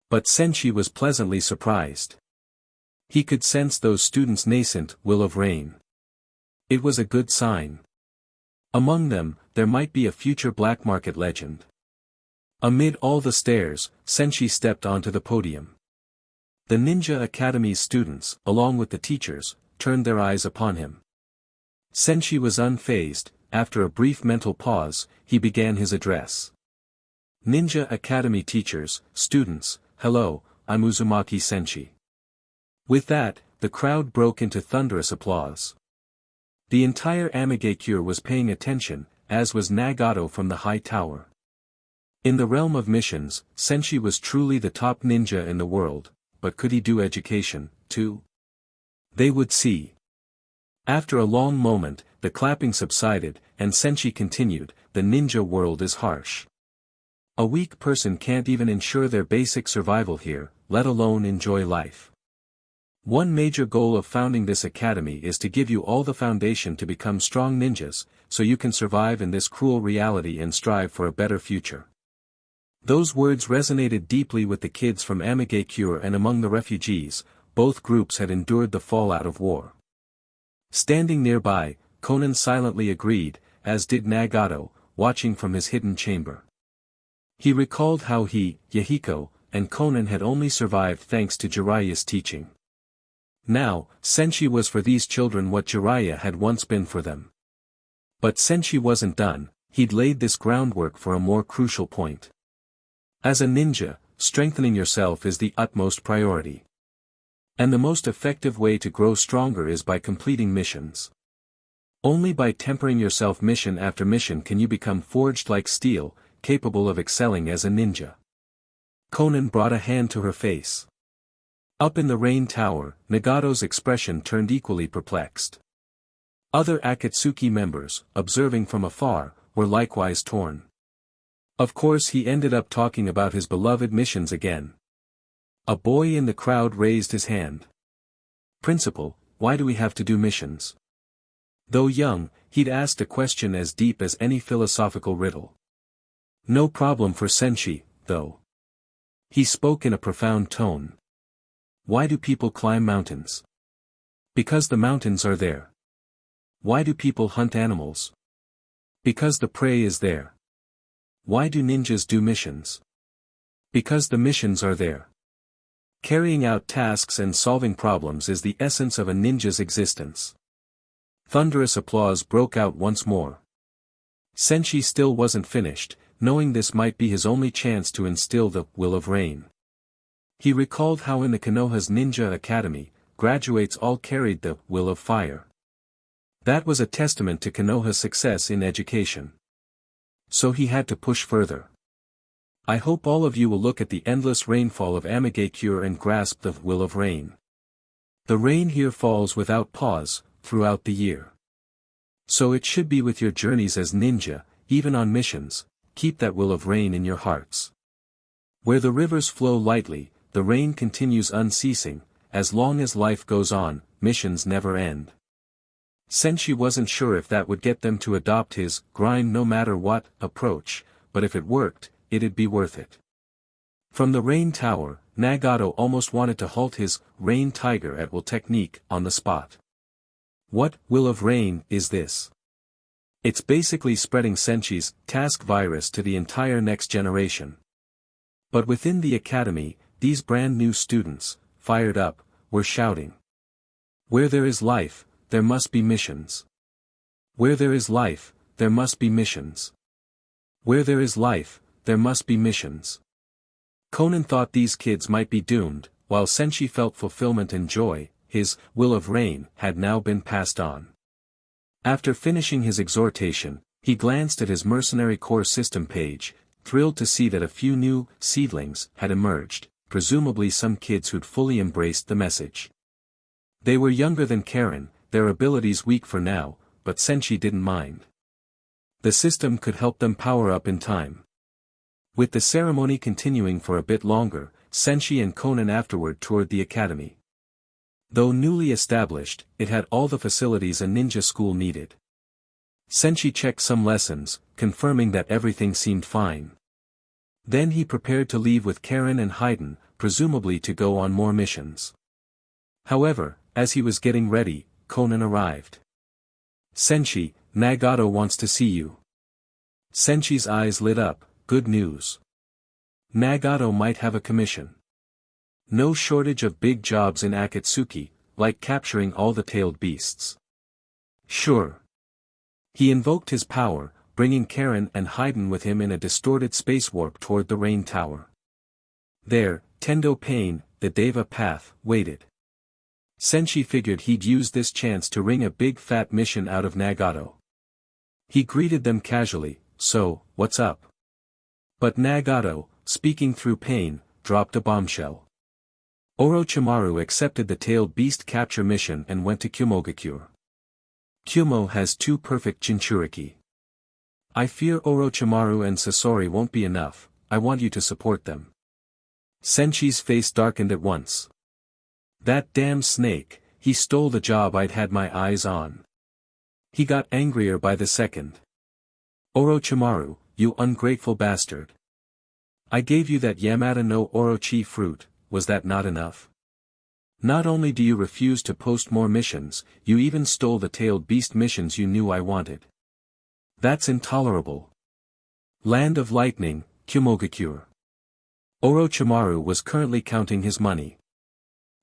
But Senshi was pleasantly surprised. He could sense those students' nascent will of rain. It was a good sign. Among them, there might be a future black market legend. Amid all the stares, Senshi stepped onto the podium. The Ninja Academy's students, along with the teachers, turned their eyes upon him. Senshi was unfazed. After a brief mental pause, he began his address. "Ninja Academy teachers, students, hello, I'm Uzumaki Senshi." With that, the crowd broke into thunderous applause. The entire Amigakure was paying attention, as was Nagato from the high tower. In the realm of missions, Senshi was truly the top ninja in the world, but could he do education, too? They would see. After a long moment, the clapping subsided, and Senshi continued, "The ninja world is harsh. A weak person can't even ensure their basic survival here, let alone enjoy life. One major goal of founding this academy is to give you all the foundation to become strong ninjas, so you can survive in this cruel reality and strive for a better future." Those words resonated deeply with the kids from Amigakure and among the refugees. Both groups had endured the fallout of war. Standing nearby, Konan silently agreed, as did Nagato, watching from his hidden chamber. He recalled how he, Yahiko, and Konan had only survived thanks to Jiraiya's teaching. Now, Senshi was for these children what Jiraiya had once been for them. But Senshi wasn't done. He'd laid this groundwork for a more crucial point. As a ninja, strengthening yourself is the utmost priority. And the most effective way to grow stronger is by completing missions. Only by tempering yourself mission after mission can you become forged like steel, capable of excelling as a ninja. Konan brought a hand to her face. Up in the rain tower, Nagato's expression turned equally perplexed. Other Akatsuki members, observing from afar, were likewise torn. Of course he ended up talking about his beloved missions again. A boy in the crowd raised his hand. "Principal, why do we have to do missions?" Though young, he'd asked a question as deep as any philosophical riddle. No problem for Senshi, though. He spoke in a profound tone. "Why do people climb mountains? Because the mountains are there. Why do people hunt animals? Because the prey is there. Why do ninjas do missions? Because the missions are there. Carrying out tasks and solving problems is the essence of a ninja's existence." Thunderous applause broke out once more. Senshi still wasn't finished, knowing this might be his only chance to instill the will of rain. He recalled how in the Konoha's Ninja Academy, graduates all carried the will of fire. That was a testament to Konoha's success in education. So he had to push further. "I hope all of you will look at the endless rainfall of Amigakure and grasp the will of rain. The rain here falls without pause, throughout the year. So it should be with your journeys as ninja, even on missions, keep that will of rain in your hearts. Where the rivers flow lightly, the rain continues unceasing, as long as life goes on, missions never end. Senshi wasn't sure if that would get them to adopt his grind no matter what approach, but if it worked, it'd be worth it. From the rain tower, Nagato almost wanted to halt his rain tiger at will technique on the spot. What will of rain is this? It's basically spreading Senshi's task virus to the entire next generation. But within the academy, these brand new students, fired up, were shouting. Where there is life, there must be missions. Where there is life, there must be missions. Where there is life, there must be missions. Conan thought these kids might be doomed, while Senshi felt fulfillment and joy. His will of rain had now been passed on. After finishing his exhortation, he glanced at his mercenary core system page, thrilled to see that a few new seedlings had emerged, presumably some kids who'd fully embraced the message. They were younger than Karen, their abilities weak for now, but Senshi didn't mind. The system could help them power up in time. With the ceremony continuing for a bit longer, Senshi and Conan afterward toured the academy. Though newly established, it had all the facilities a ninja school needed. Senshi checked some lessons, confirming that everything seemed fine. Then he prepared to leave with Karen and Haydn, presumably to go on more missions. However, as he was getting ready, Conan arrived. Senshi, Nagato wants to see you. Senshi's eyes lit up, good news. Nagato might have a commission. No shortage of big jobs in Akatsuki, like capturing all the tailed beasts. Sure. He invoked his power, bringing Karen and Haydn with him in a distorted space warp toward the rain tower. There, Tendo Pain, the Deva path, waited. Senshi figured he'd use this chance to wring a big fat mission out of Nagato. He greeted them casually, so, what's up? But Nagato, speaking through Pain, dropped a bombshell. Orochimaru accepted the tailed beast capture mission and went to Kumogakure. Kumo has 2 perfect Jinchuriki. I fear Orochimaru and Sasori won't be enough, I want you to support them. Senshi's face darkened at once. That damn snake, he stole the job I'd had my eyes on. He got angrier by the second. Orochimaru, you ungrateful bastard. I gave you that Yamata no Orochi fruit, was that not enough? Not only do you refuse to post more missions, you even stole the tailed beast missions you knew I wanted. That's intolerable. Land of Lightning, Kumogakure. Orochimaru was currently counting his money.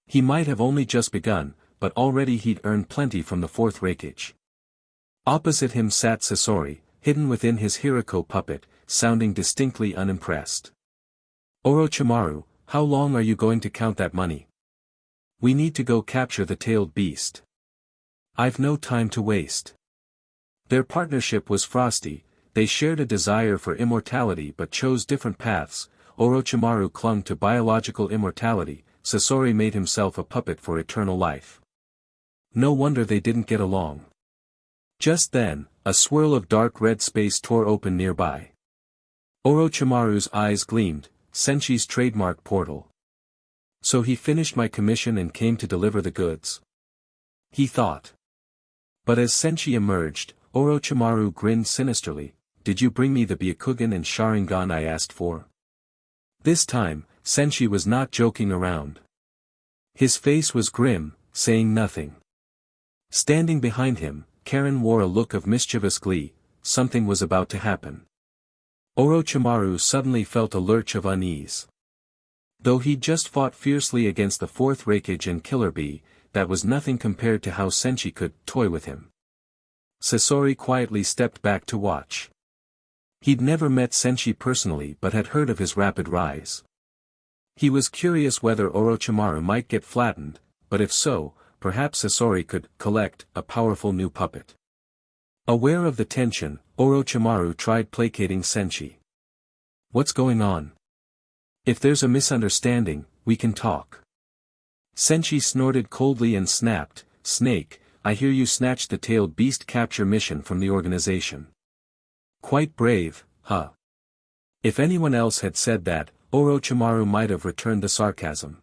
He might have only just begun, but already he'd earned plenty from the 4th Reikage. Opposite him sat Sasori, hidden within his Hirako puppet, sounding distinctly unimpressed. Orochimaru, how long are you going to count that money? We need to go capture the tailed beast. I've no time to waste. Their partnership was frosty, they shared a desire for immortality but chose different paths. Orochimaru clung to biological immortality, Sasori made himself a puppet for eternal life. No wonder they didn't get along. Just then, a swirl of dark red space tore open nearby. Orochimaru's eyes gleamed, Senshi's trademark portal. So he finished my commission and came to deliver the goods. He thought. But as Senshi emerged, Orochimaru grinned sinisterly, did you bring me the Byakugan and Sharingan I asked for? This time, Senshi was not joking around. His face was grim, saying nothing. Standing behind him, Karen wore a look of mischievous glee, something was about to happen. Orochimaru suddenly felt a lurch of unease. Though he'd just fought fiercely against the 4th Reikage and Killer Bee, that was nothing compared to how Senshi could toy with him. Sasori quietly stepped back to watch. He'd never met Senshi personally but had heard of his rapid rise. He was curious whether Orochimaru might get flattened, but if so, perhaps Sasori could collect a powerful new puppet. Aware of the tension, Orochimaru tried placating Senshi. What's going on? If there's a misunderstanding, we can talk. Senshi snorted coldly and snapped, Snake, I hear you snatched the tailed beast capture mission from the organization. Quite brave, huh? If anyone else had said that, Orochimaru might have returned the sarcasm.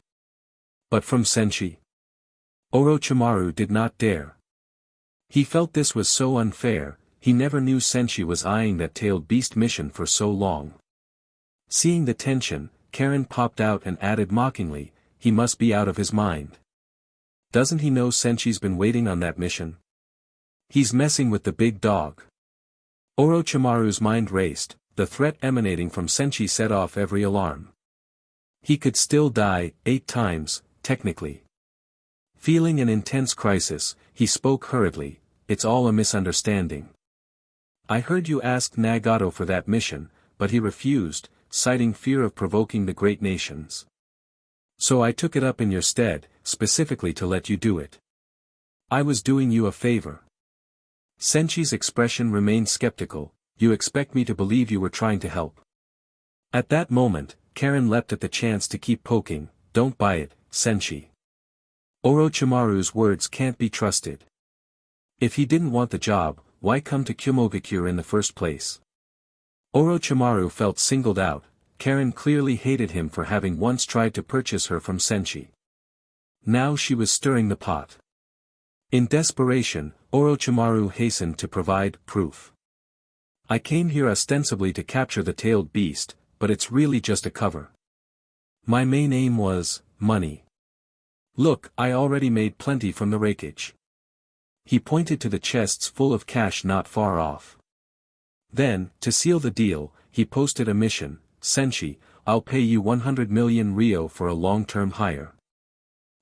But from Senshi? Orochimaru did not dare. He felt this was so unfair, he never knew Senshi was eyeing that tailed beast mission for so long. Seeing the tension, Karen popped out and added mockingly, he must be out of his mind. Doesn't he know Senshi's been waiting on that mission? He's messing with the big dog. Orochimaru's mind raced, the threat emanating from Senshi set off every alarm. He could still die, 8 times, technically. Feeling an intense crisis, he spoke hurriedly, it's all a misunderstanding. I heard you asked Nagato for that mission, but he refused, citing fear of provoking the great nations. So I took it up in your stead, specifically to let you do it. I was doing you a favor. Senshi's expression remained skeptical, you expect me to believe you were trying to help. At that moment, Karen leapt at the chance to keep poking, don't buy it, Senshi. Orochimaru's words can't be trusted. If he didn't want the job, why come to Kumogakure in the first place? Orochimaru felt singled out, Karen clearly hated him for having once tried to purchase her from Senshi. Now she was stirring the pot. In desperation, Orochimaru hastened to provide proof. I came here ostensibly to capture the tailed beast, but it's really just a cover. My main aim was, money. Look, I already made plenty from the rakeage. He pointed to the chests full of cash not far off. Then, to seal the deal, he posted a mission, Senshi, I'll pay you 100 million ryo for a long-term hire.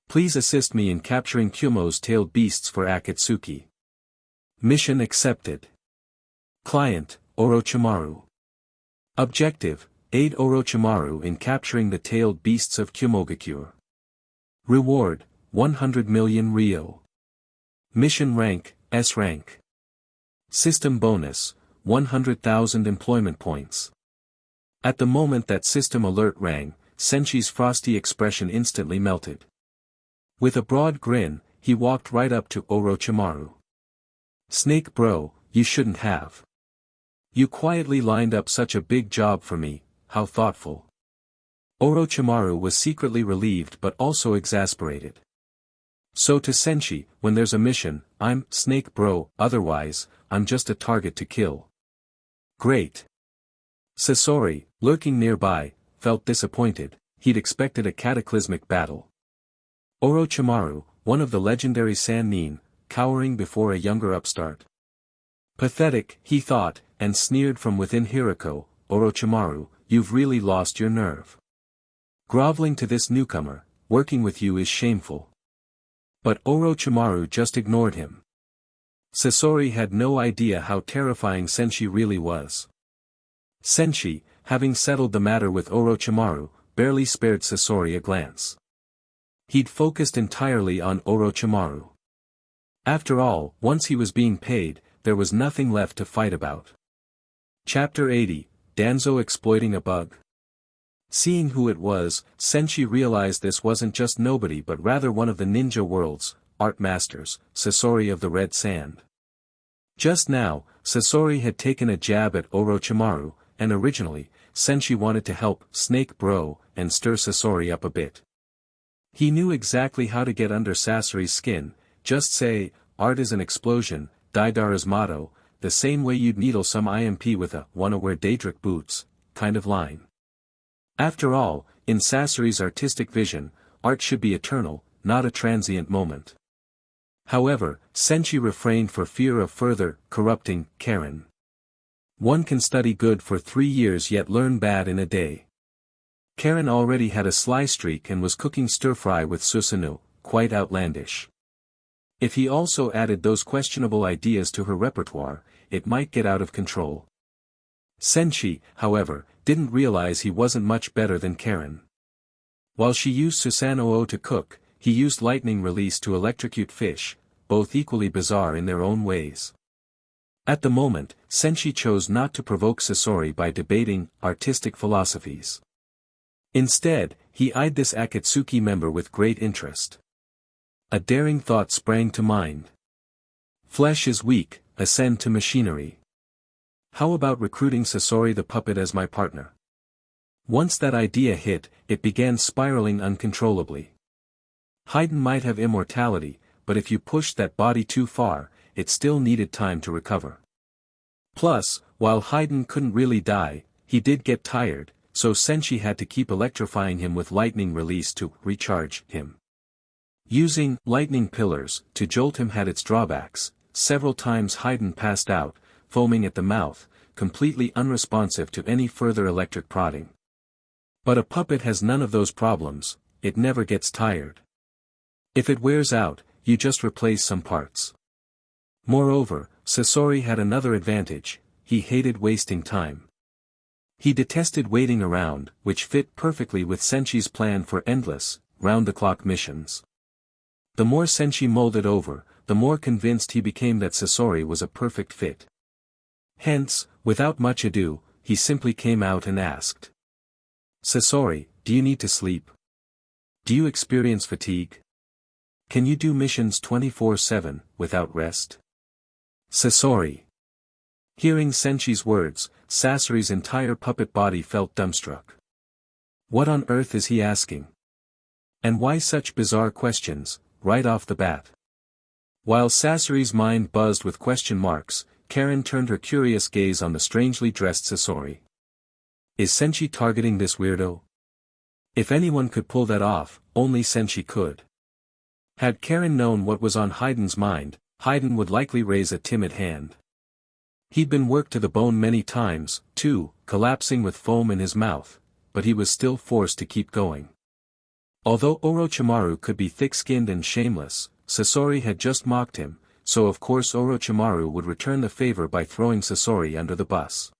Please assist me in capturing Kumo's tailed beasts for Akatsuki. Mission accepted. Client, Orochimaru. Objective, aid Orochimaru in capturing the tailed beasts of Kumogakure. Reward, 100 million ryo. Mission rank, S rank. System bonus, 100,000 employment points. At the moment that system alert rang, Senshi's frosty expression instantly melted. With a broad grin, he walked right up to Orochimaru. Snake bro, you shouldn't have. You quietly lined up such a big job for me, how thoughtful. Orochimaru was secretly relieved but also exasperated. So to Senshi, when there's a mission, I'm Snake bro, otherwise, I'm just a target to kill. Great. Sasori, lurking nearby, felt disappointed, he'd expected a cataclysmic battle. Orochimaru, one of the legendary Sannin, cowering before a younger upstart. Pathetic, he thought, and sneered from within Hirako, Orochimaru, you've really lost your nerve. Groveling to this newcomer, working with you is shameful. But Orochimaru just ignored him. Sasori had no idea how terrifying Senshi really was. Senshi, having settled the matter with Orochimaru, barely spared Sasori a glance. He'd focused entirely on Orochimaru. After all, once he was being paid, there was nothing left to fight about. Chapter 80, Danzo exploiting a bug. Seeing who it was, Senshi realized this wasn't just nobody but rather one of the ninja world's art masters, Sasori of the Red Sand. Just now, Sasori had taken a jab at Orochimaru, and originally, Senshi wanted to help Snake Bro and stir Sasori up a bit. He knew exactly how to get under Sasori's skin, just say, art is an explosion, Daidara's motto, the same way you'd needle some IMP with a wanna wear Daedric boots, kind of line. After all, in Sasori's artistic vision, art should be eternal, not a transient moment. However, Senshi refrained for fear of further corrupting Karen. One can study good for 3 years yet learn bad in a day. Karen already had a sly streak and was cooking stir-fry with Susanoo, quite outlandish. If he also added those questionable ideas to her repertoire, it might get out of control. Senshi, however, didn't realize he wasn't much better than Karen. While she used Susanoo to cook, he used lightning release to electrocute fish, both equally bizarre in their own ways. At the moment, Senshi chose not to provoke Sasori by debating artistic philosophies. Instead, he eyed this Akatsuki member with great interest. A daring thought sprang to mind. Flesh is weak, ascend to machinery. How about recruiting Sasori the puppet as my partner? Once that idea hit, it began spiraling uncontrollably. Haydn might have immortality, but if you pushed that body too far, it still needed time to recover. Plus, while Haydn couldn't really die, he did get tired, so Senshi had to keep electrifying him with lightning release to recharge him. Using lightning pillars to jolt him had its drawbacks. Several times Haydn passed out, foaming at the mouth, completely unresponsive to any further electric prodding. But a puppet has none of those problems, it never gets tired. If it wears out, you just replace some parts. Moreover, Sasori had another advantage, he hated wasting time. He detested waiting around, which fit perfectly with Senshi's plan for endless, round-the-clock missions. The more Senshi mulled it over, the more convinced he became that Sasori was a perfect fit. Hence, without much ado, he simply came out and asked. Sasori, do you need to sleep? Do you experience fatigue? Can you do missions 24/7, without rest? Sasori. Hearing Senshi's words, Sasori's entire puppet body felt dumbstruck. What on earth is he asking? And why such bizarre questions, right off the bat? While Sasori's mind buzzed with question marks, Karen turned her curious gaze on the strangely dressed Sasori. Is Senshi targeting this weirdo? If anyone could pull that off, only Senshi could. Had Karen known what was on Haydn's mind, Haydn would likely raise a timid hand. He'd been worked to the bone many times, too, collapsing with foam in his mouth, but he was still forced to keep going. Although Orochimaru could be thick-skinned and shameless, Sasori had just mocked him, so of course Orochimaru would return the favor by throwing Sasori under the bus.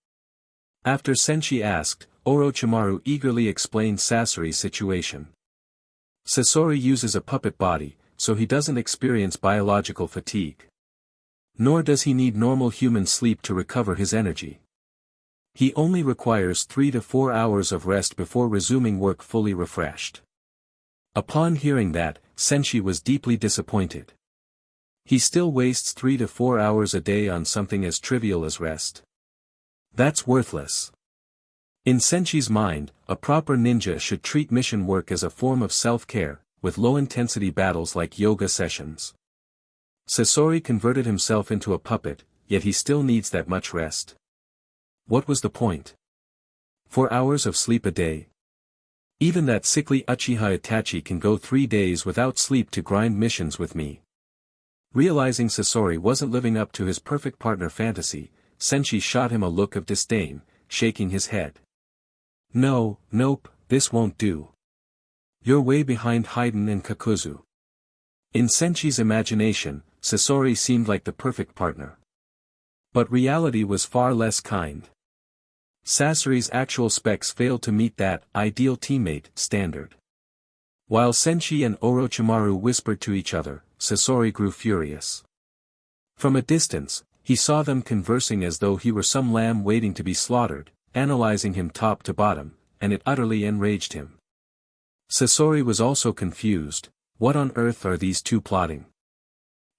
After Senshi asked, Orochimaru eagerly explained Sasori's situation. Sasori uses a puppet body, so he doesn't experience biological fatigue. Nor does he need normal human sleep to recover his energy. He only requires 3 to 4 hours of rest before resuming work fully refreshed. Upon hearing that, Senshi was deeply disappointed. He still wastes 3 to 4 hours a day on something as trivial as rest. That's worthless. In Senshi's mind, a proper ninja should treat mission work as a form of self-care, with low-intensity battles like yoga sessions. Sasori converted himself into a puppet, yet he still needs that much rest. What was the point? 4 hours of sleep a day? Even that sickly Uchiha Itachi can go 3 days without sleep to grind missions with me. Realizing Sasori wasn't living up to his perfect partner fantasy, Senshi shot him a look of disdain, shaking his head. Nope, this won't do. You're way behind Haydn and Kakuzu. In Senshi's imagination, Sasori seemed like the perfect partner. But reality was far less kind. Sasori's actual specs failed to meet that ideal teammate standard. While Senshi and Orochimaru whispered to each other, Sasori grew furious. From a distance, he saw them conversing as though he were some lamb waiting to be slaughtered, analyzing him top to bottom, and it utterly enraged him. Sasori was also confused. What on earth are these two plotting?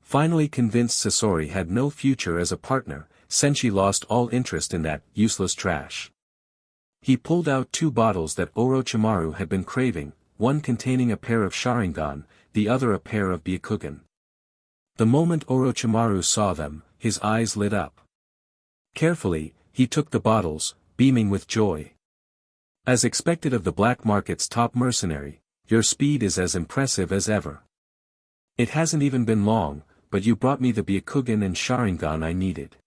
Finally convinced Sasori had no future as a partner, Senshi lost all interest in that useless trash. He pulled out 2 bottles that Orochimaru had been craving, one containing a pair of Sharingan, the other a pair of Byakugan. The moment Orochimaru saw them, his eyes lit up. Carefully, he took the bottles, beaming with joy. As expected of the black market's top mercenary, your speed is as impressive as ever. It hasn't even been long, but you brought me the Byakugan and Sharingan I needed.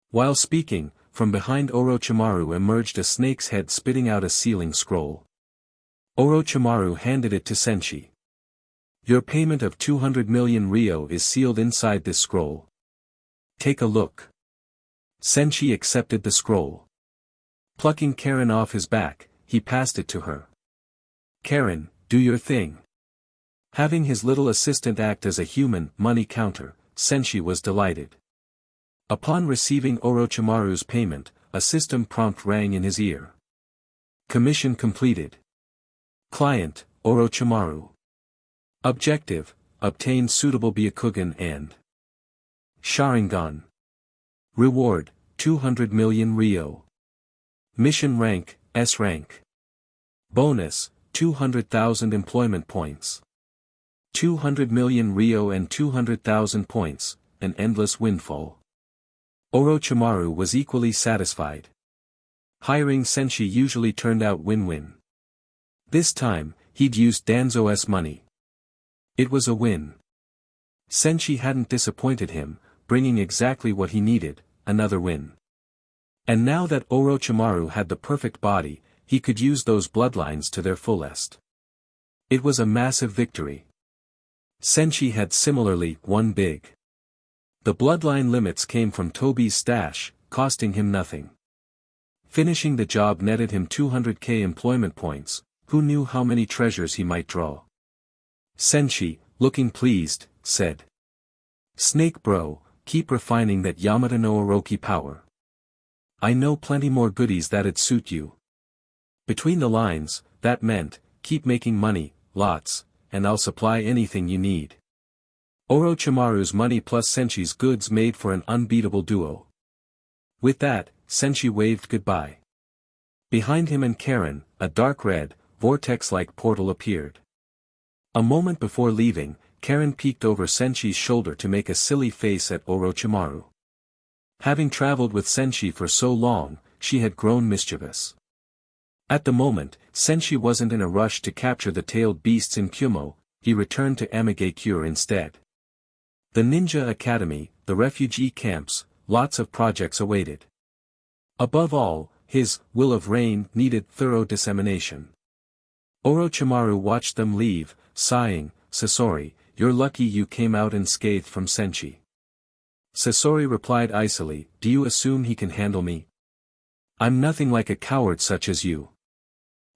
While speaking, from behind Orochimaru emerged a snake's head spitting out a sealing scroll. Orochimaru handed it to Senshi. Your payment of 200 million ryo is sealed inside this scroll. Take a look. Senshi accepted the scroll. Plucking Karen off his back, he passed it to her. Karen, do your thing. Having his little assistant act as a human money counter, Senshi was delighted. Upon receiving Orochimaru's payment, a system prompt rang in his ear. Commission completed. Client, Orochimaru. Objective, obtain suitable Byakugan and Sharingan. Reward, 200 million Rio. Mission rank, S rank. Bonus, 200,000 employment points. 200 million Rio and 200,000 points, an endless windfall. Orochimaru was equally satisfied. Hiring Senshi usually turned out win-win. This time, he'd used Danzo's money. It was a win. Senshi hadn't disappointed him, bringing exactly what he needed, another win. And now that Orochimaru had the perfect body, he could use those bloodlines to their fullest. It was a massive victory. Senshi had similarly won big. The bloodline limits came from Tobi's stash, costing him nothing. Finishing the job netted him 200k employment points, who knew how many treasures he might draw. Senshi, looking pleased, said. Snake bro, keep refining that Yamata no Orochi power. I know plenty more goodies that'd suit you. Between the lines, that meant, keep making money, lots, and I'll supply anything you need. Orochimaru's money plus Senshi's goods made for an unbeatable duo. With that, Senshi waved goodbye. Behind him and Karen, a dark red, vortex-like portal appeared. A moment before leaving, Karen peeked over Senshi's shoulder to make a silly face at Orochimaru. Having traveled with Senshi for so long, she had grown mischievous. At the moment, Senshi wasn't in a rush to capture the tailed beasts in Kumo, he returned to Amigakure instead. The Ninja Academy, the refugee camps, lots of projects awaited. Above all, his will of rain needed thorough dissemination. Orochimaru watched them leave, sighing, Sasori, you're lucky you came out unscathed from Senshi. Sasori replied icily, do you assume he can handle me? I'm nothing like a coward such as you.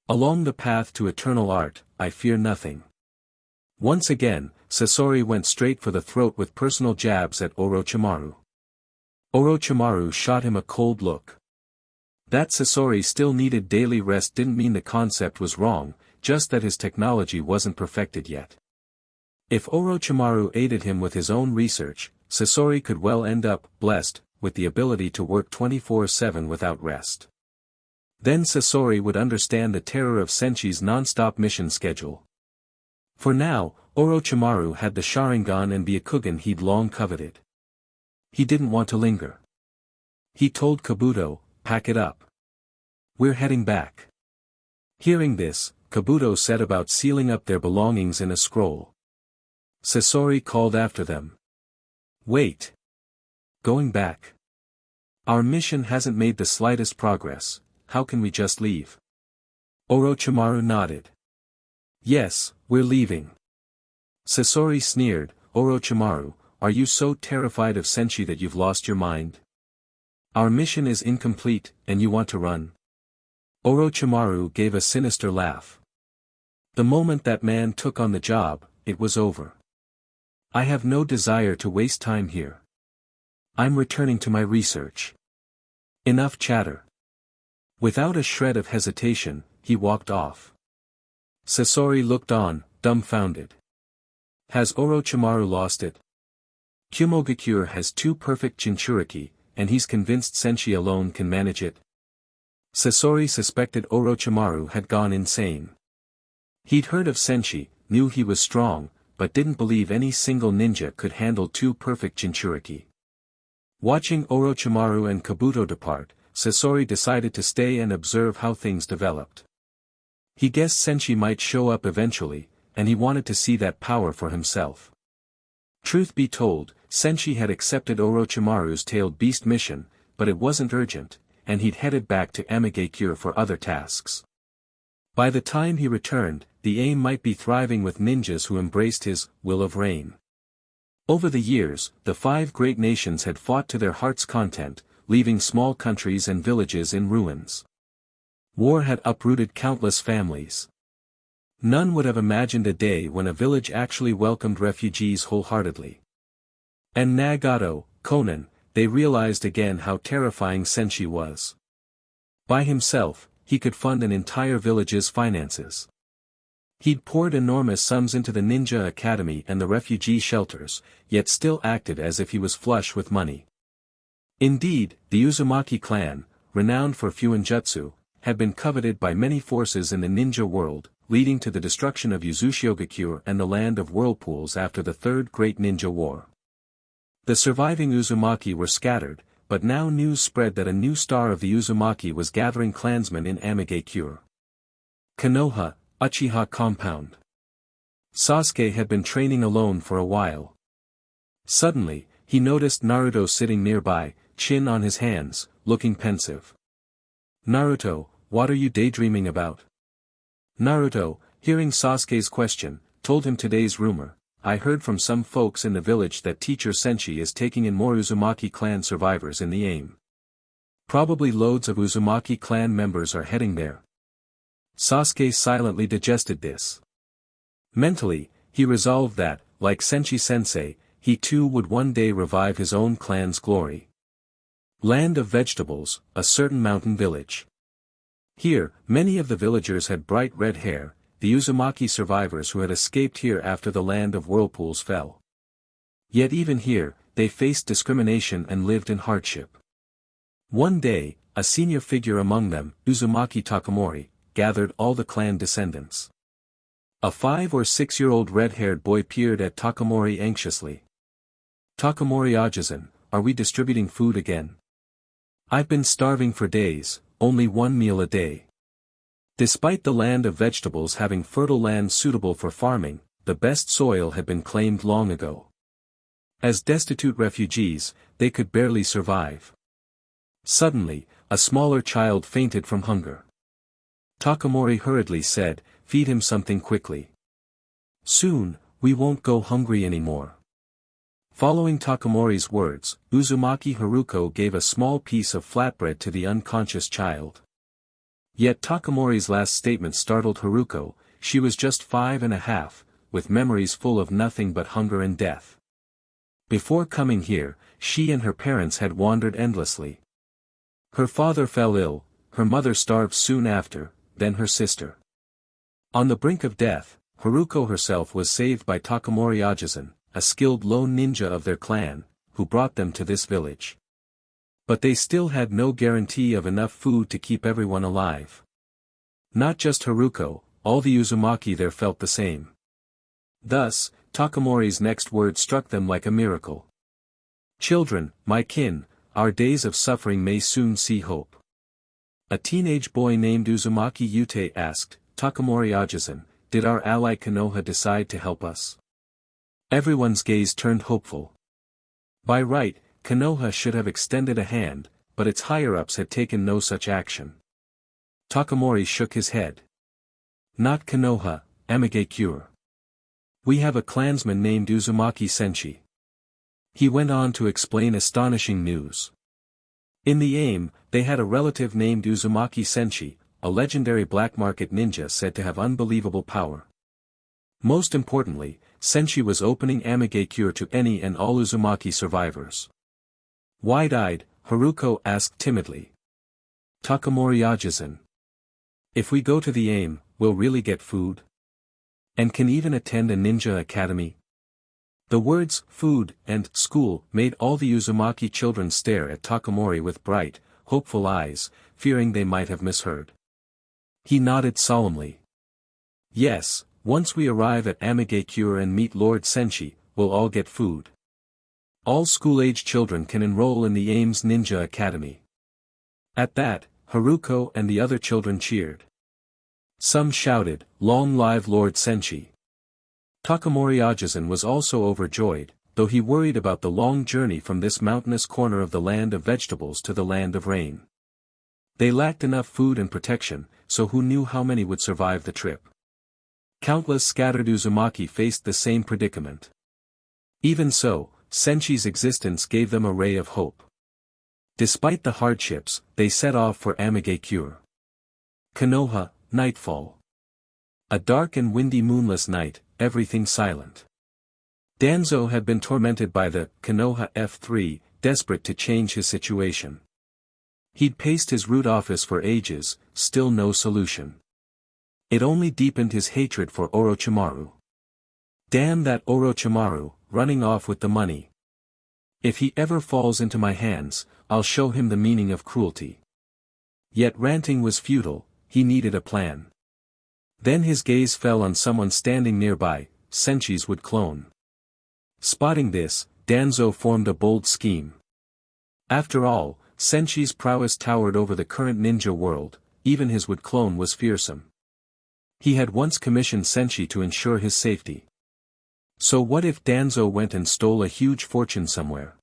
Along the path to eternal art, I fear nothing. Once again, Sasori went straight for the throat with personal jabs at Orochimaru. Orochimaru shot him a cold look. That Sasori still needed daily rest didn't mean the concept was wrong, just that his technology wasn't perfected yet. If Orochimaru aided him with his own research, Sasori could well end up blessed with the ability to work 24/7 without rest. Then Sasori would understand the terror of Senshi's non-stop mission schedule. For now, Orochimaru had the Sharingan and Byakugan he'd long coveted. He didn't want to linger. He told Kabuto, pack it up. We're heading back. Hearing this, Kabuto set about sealing up their belongings in a scroll. Sasori called after them. Wait. Going back. Our mission hasn't made the slightest progress, how can we just leave? Orochimaru nodded. Yes, we're leaving. Sasori sneered, Orochimaru, are you so terrified of Senshi that you've lost your mind? Our mission is incomplete, and you want to run? Orochimaru gave a sinister laugh. The moment that man took on the job, it was over. I have no desire to waste time here. I'm returning to my research. Enough chatter. Without a shred of hesitation, he walked off. Sasori looked on, dumbfounded. Has Orochimaru lost it? Kumogakure has 2 perfect Jinchuriki, and he's convinced Senshi alone can manage it. Sasori suspected Orochimaru had gone insane. He'd heard of Senshi, knew he was strong, but didn't believe any single ninja could handle 2 perfect Jinchuriki. Watching Orochimaru and Kabuto depart, Sasori decided to stay and observe how things developed. He guessed Senshi might show up eventually, and he wanted to see that power for himself. Truth be told, Senshi had accepted Orochimaru's tailed beast mission, but it wasn't urgent, and he'd headed back to Amigakure for other tasks. By the time he returned, the aim might be thriving with ninjas who embraced his will of rain. Over the years, the 5 great nations had fought to their heart's content, leaving small countries and villages in ruins. War had uprooted countless families. None would have imagined a day when a village actually welcomed refugees wholeheartedly. And Nagato, Konan, they realized again how terrifying Senshi was. By himself, he could fund an entire village's finances. He'd poured enormous sums into the ninja academy and the refugee shelters, yet still acted as if he was flush with money. Indeed, the Uzumaki clan, renowned for fuinjutsu, had been coveted by many forces in the ninja world, leading to the destruction of Uzushigakure and the land of whirlpools after the Third Great Ninja War. The surviving Uzumaki were scattered, but now news spread that a new star of the Uzumaki was gathering clansmen in Amigakure. Konoha, Uchiha Compound. Sasuke had been training alone for a while. Suddenly, he noticed Naruto sitting nearby, chin on his hands, looking pensive. "Naruto, what are you daydreaming about?" Naruto, hearing Sasuke's question, told him today's rumor. "I heard from some folks in the village that teacher Senshi is taking in more Uzumaki clan survivors in the aim. Probably loads of Uzumaki clan members are heading there." Sasuke silently digested this. Mentally, he resolved that, like Senshi-sensei, he too would one day revive his own clan's glory. Land of Vegetables, a certain mountain village. Here, many of the villagers had bright red hair, the Uzumaki survivors who had escaped here after the land of whirlpools fell. Yet even here, they faced discrimination and lived in hardship. One day, a senior figure among them, Uzumaki Takamori, gathered all the clan descendants. A 5 or 6-year-old red-haired boy peered at Takamori anxiously. "Takamori Ajisen, are we distributing food again? I've been starving for days, only one meal a day." Despite the land of vegetables having fertile land suitable for farming, the best soil had been claimed long ago. As destitute refugees, they could barely survive. Suddenly, a smaller child fainted from hunger. Takamori hurriedly said, "Feed him something quickly. Soon, we won't go hungry anymore." Following Takamori's words, Uzumaki Haruko gave a small piece of flatbread to the unconscious child. Yet Takamori's last statement startled Haruko. She was just 5.5, with memories full of nothing but hunger and death. Before coming here, she and her parents had wandered endlessly. Her father fell ill, her mother starved soon after, then her sister. On the brink of death, Haruko herself was saved by Takamori Ajisen, a skilled lone ninja of their clan, who brought them to this village. But they still had no guarantee of enough food to keep everyone alive. Not just Haruko, all the Uzumaki there felt the same. Thus, Takamori's next word struck them like a miracle. "Children, my kin, our days of suffering may soon see hope." A teenage boy named Uzumaki Yutei asked, "Takamori Ajisen, did our ally Konoha decide to help us?" Everyone's gaze turned hopeful. By right, Konoha should have extended a hand, but its higher-ups had taken no such action. Takamori shook his head. "Not Konoha, Amigakure. We have a clansman named Uzumaki Senshi." He went on to explain astonishing news. In the aim, they had a relative named Uzumaki Senshi, a legendary black market ninja said to have unbelievable power. Most importantly, Senshi was opening Amigakure to any and all Uzumaki survivors. Wide-eyed, Haruko asked timidly. "Takamori Ajisen. If we go to the aim, we'll really get food? And can even attend a ninja academy?" The words, food, and school, made all the Uzumaki children stare at Takamori with bright, hopeful eyes, fearing they might have misheard. He nodded solemnly. "Yes, once we arrive at Amigakure and meet Lord Senshi, we'll all get food. All school-age children can enroll in the AIMS Ninja Academy." At that, Haruko and the other children cheered. Some shouted, "Long live Lord Senshi!" Takamori Ajisen was also overjoyed, though he worried about the long journey from this mountainous corner of the land of vegetables to the land of rain. They lacked enough food and protection, so who knew how many would survive the trip? Countless scattered Uzumaki faced the same predicament. Even so, Senshi's existence gave them a ray of hope. Despite the hardships, they set off for Amigakure. Konoha, nightfall. A dark and windy moonless night, everything silent. Danzo had been tormented by the Konoha F3, desperate to change his situation. He'd paced his root office for ages, still no solution. It only deepened his hatred for Orochimaru. Damn that Orochimaru, running off with the money. If he ever falls into my hands, I'll show him the meaning of cruelty. Yet ranting was futile, he needed a plan. Then his gaze fell on someone standing nearby, Senshi's wood clone. Spotting this, Danzo formed a bold scheme. After all, Senshi's prowess towered over the current ninja world, even his wood clone was fearsome. He had once commissioned Senshi to ensure his safety. So what if Danzo went and stole a huge fortune somewhere?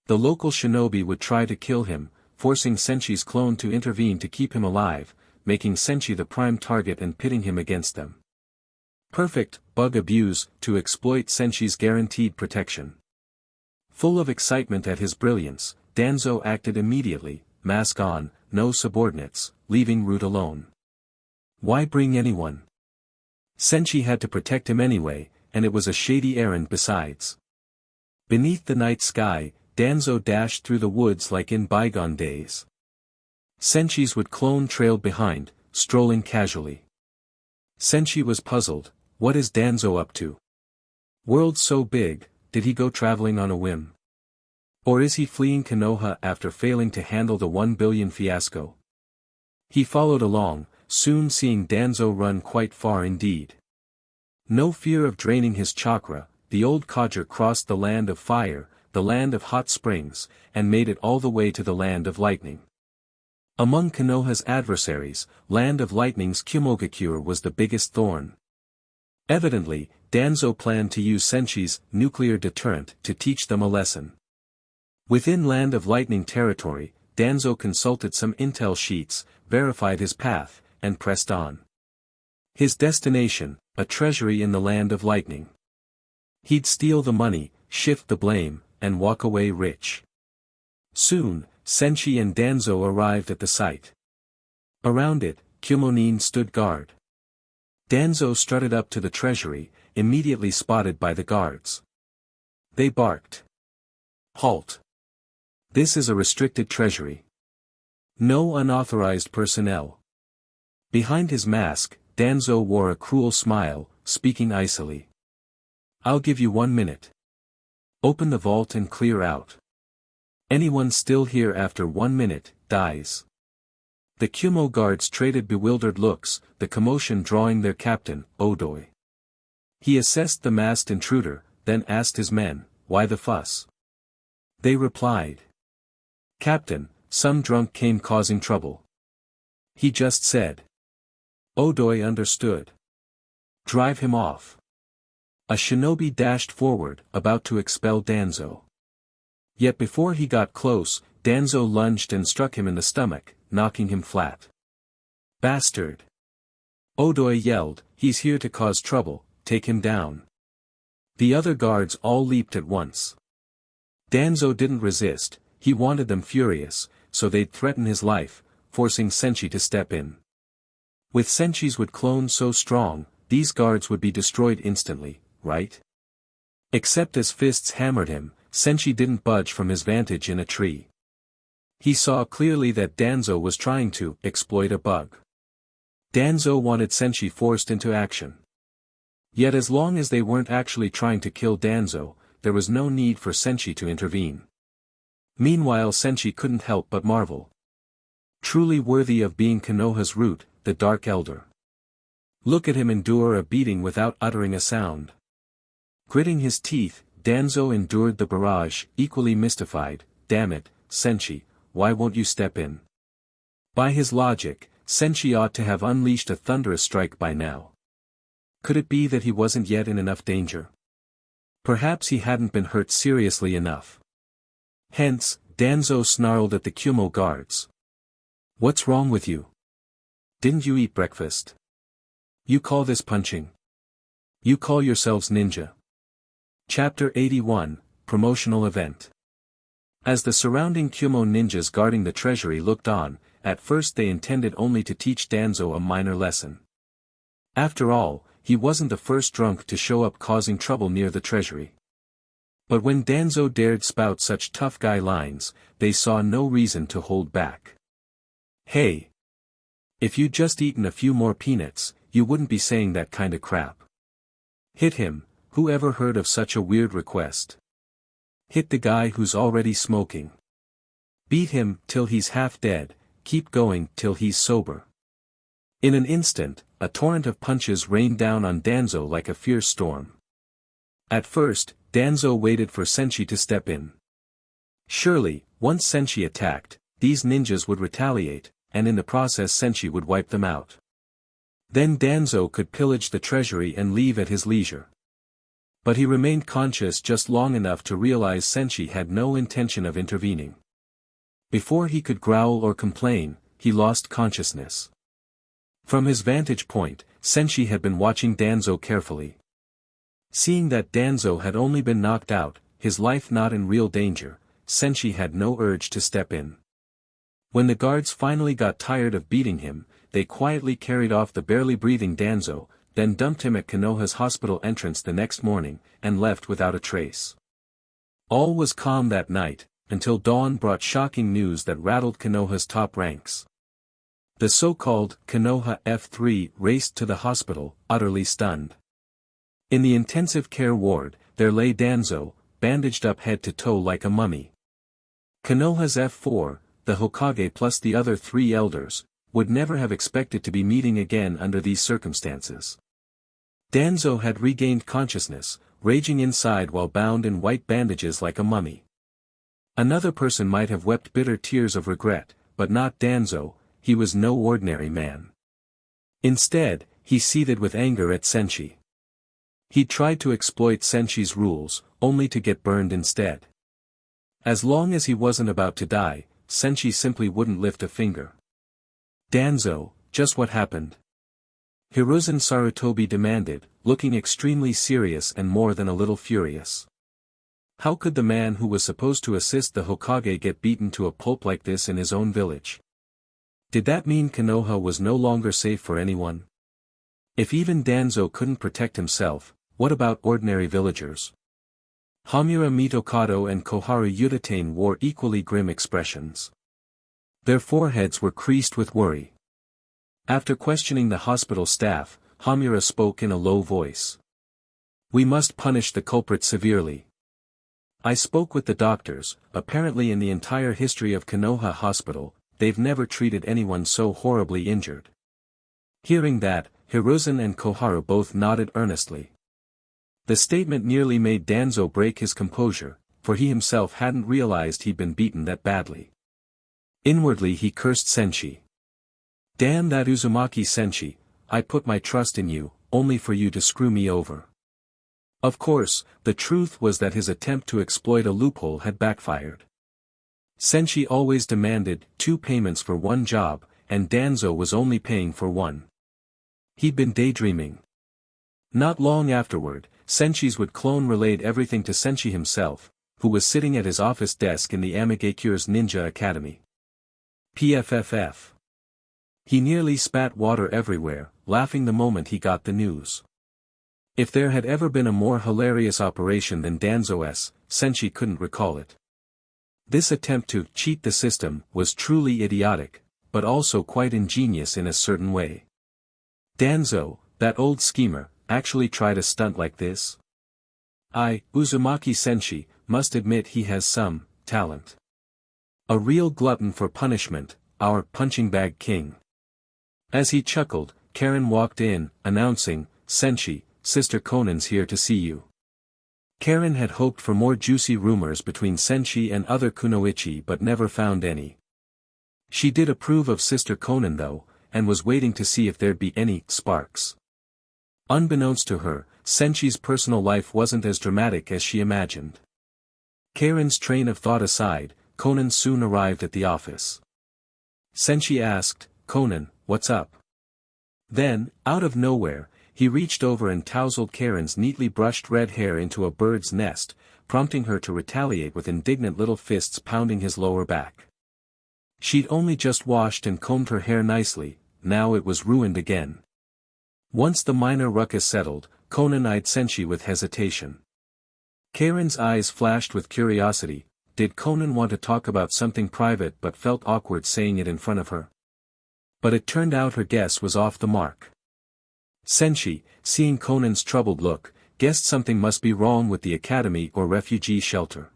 The local shinobi would try to kill him, forcing Senshi's clone to intervene to keep him alive, making Senshi the prime target and pitting him against them. Perfect, bug abuse, to exploit Senshi's guaranteed protection. Full of excitement at his brilliance, Danzo acted immediately, mask on, no subordinates, leaving Root alone. Why bring anyone? Senshi had to protect him anyway, and it was a shady errand besides. Beneath the night sky, Danzo dashed through the woods like in bygone days. Senshi's wood clone trailed behind, strolling casually. Senshi was puzzled, what is Danzo up to? World so big, did he go traveling on a whim? Or is he fleeing Konoha after failing to handle the 1 billion fiasco? He followed along, soon seeing Danzo run quite far indeed. No fear of draining his chakra, the old codger crossed the land of fire, the land of hot springs, and made it all the way to the land of lightning. Among Konoha's adversaries, Land of Lightning's Kumogakure was the biggest thorn. Evidently, Danzo planned to use Senshi's nuclear deterrent to teach them a lesson. Within Land of Lightning territory, Danzo consulted some intel sheets, verified his path, and pressed on. His destination, a treasury in the Land of Lightning. He'd steal the money, shift the blame, and walk away rich. Soon, Senshi and Danzo arrived at the site. Around it, Kumonin stood guard. Danzo strutted up to the treasury, immediately spotted by the guards. They barked. Halt! This is a restricted treasury. No unauthorized personnel. Behind his mask, Danzo wore a cruel smile, speaking icily. I'll give you 1 minute. Open the vault and clear out. Anyone still here after 1 minute, dies. The Kumo guards traded bewildered looks, the commotion drawing their captain, Odoi. He assessed the masked intruder, then asked his men, why the fuss? They replied. Captain, some drunk came causing trouble. He just said. Odoi understood. Drive him off. A shinobi dashed forward, about to expel Danzo. Yet before he got close, Danzo lunged and struck him in the stomach, knocking him flat. Bastard! Odoi yelled, he's here to cause trouble, take him down. The other guards all leaped at once. Danzo didn't resist, he wanted them furious, so they'd threaten his life, forcing Senshi to step in. With Senshi's wood clone so strong, these guards would be destroyed instantly, right? Except as fists hammered him, Senshi didn't budge from his vantage in a tree. He saw clearly that Danzo was trying to exploit a bug. Danzo wanted Senshi forced into action. Yet as long as they weren't actually trying to kill Danzo, there was no need for Senshi to intervene. Meanwhile Senshi couldn't help but marvel. Truly worthy of being Konoha's root, the Dark Elder. Look at him endure a beating without uttering a sound. Gritting his teeth, Danzo endured the barrage, equally mystified. Damn it, Senshi, why won't you step in? By his logic, Senshi ought to have unleashed a thunderous strike by now. Could it be that he wasn't yet in enough danger? Perhaps he hadn't been hurt seriously enough. Hence, Danzo snarled at the Kumo guards. What's wrong with you? Didn't you eat breakfast? You call this punching? You call yourselves ninja? Chapter 81, Promotional Event. As the surrounding Kumo ninjas guarding the treasury looked on, at first they intended only to teach Danzo a minor lesson. After all, he wasn't the first drunk to show up causing trouble near the treasury. But when Danzo dared spout such tough guy lines, they saw no reason to hold back. Hey! If you'd just eaten a few more peanuts, you wouldn't be saying that kinda crap. Hit him, who ever heard of such a weird request? Hit the guy who's already smoking. Beat him till he's half dead, keep going till he's sober. In an instant, a torrent of punches rained down on Danzo like a fierce storm. At first, Danzo waited for Senshi to step in. Surely, once Senshi attacked, these ninjas would retaliate, and in the process Senshi would wipe them out. Then Danzo could pillage the treasury and leave at his leisure. But he remained conscious just long enough to realize Senshi had no intention of intervening. Before he could growl or complain, he lost consciousness. From his vantage point, Senshi had been watching Danzo carefully. Seeing that Danzo had only been knocked out, his life not in real danger, Senshi had no urge to step in. When the guards finally got tired of beating him, they quietly carried off the barely breathing Danzo, then dumped him at Konoha's hospital entrance the next morning, and left without a trace. All was calm that night, until dawn brought shocking news that rattled Konoha's top ranks. The so-called Konoha F3 raced to the hospital, utterly stunned. In the intensive care ward, there lay Danzo, bandaged up head to toe like a mummy. Konoha's F4, the Hokage plus the other 3 elders, would never have expected to be meeting again under these circumstances. Danzo had regained consciousness, raging inside while bound in white bandages like a mummy. Another person might have wept bitter tears of regret, but not Danzo. He was no ordinary man. Instead, he seethed with anger at Senshi. He tried to exploit Senshi's rules, only to get burned instead. As long as he wasn't about to die, Senshi simply wouldn't lift a finger. Danzo, just what happened? Hiruzen Sarutobi demanded, looking extremely serious and more than a little furious. How could the man who was supposed to assist the Hokage get beaten to a pulp like this in his own village? Did that mean Konoha was no longer safe for anyone? If even Danzo couldn't protect himself, what about ordinary villagers? Hamura Mitokado and Koharu Udatane wore equally grim expressions. Their foreheads were creased with worry. After questioning the hospital staff, Hamura spoke in a low voice. We must punish the culprit severely. I spoke with the doctors. Apparently in the entire history of Konoha Hospital, they've never treated anyone so horribly injured. Hearing that, Hiruzen and Koharu both nodded earnestly. The statement nearly made Danzo break his composure, for he himself hadn't realized he'd been beaten that badly. Inwardly he cursed Senshi. Damn that Uzumaki Senshi, I put my trust in you, only for you to screw me over. Of course, the truth was that his attempt to exploit a loophole had backfired. Senshi always demanded 2 payments for 1 job, and Danzo was only paying for 1. He'd been daydreaming. Not long afterward, Senshi's would clone relayed everything to Senshi himself, who was sitting at his office desk in the Amagakure's Ninja Academy. PFFF. He nearly spat water everywhere, laughing the moment he got the news. If there had ever been a more hilarious operation than Danzo's, Senshi couldn't recall it. This attempt to cheat the system was truly idiotic, but also quite ingenious in a certain way. Danzo, that old schemer, actually tried a stunt like this? Uzumaki Senshi, must admit he has some talent. A real glutton for punishment, our punching bag king. As he chuckled, Karen walked in, announcing, Senshi, Sister Conan's here to see you. Karen had hoped for more juicy rumors between Senshi and other kunoichi but never found any. She did approve of Sister Conan though, and was waiting to see if there'd be any sparks. Unbeknownst to her, Senshi's personal life wasn't as dramatic as she imagined. Karen's train of thought aside, Conan soon arrived at the office. Senshi asked, Conan, what's up? Then, out of nowhere, he reached over and tousled Karen's neatly brushed red hair into a bird's nest, prompting her to retaliate with indignant little fists pounding his lower back. She'd only just washed and combed her hair nicely, now it was ruined again. Once the minor ruckus settled, Conan eyed Senshi with hesitation. Karen's eyes flashed with curiosity. Did Conan want to talk about something private but felt awkward saying it in front of her? But it turned out her guess was off the mark. Senshi, seeing Conan's troubled look, guessed something must be wrong with the academy or refugee shelter.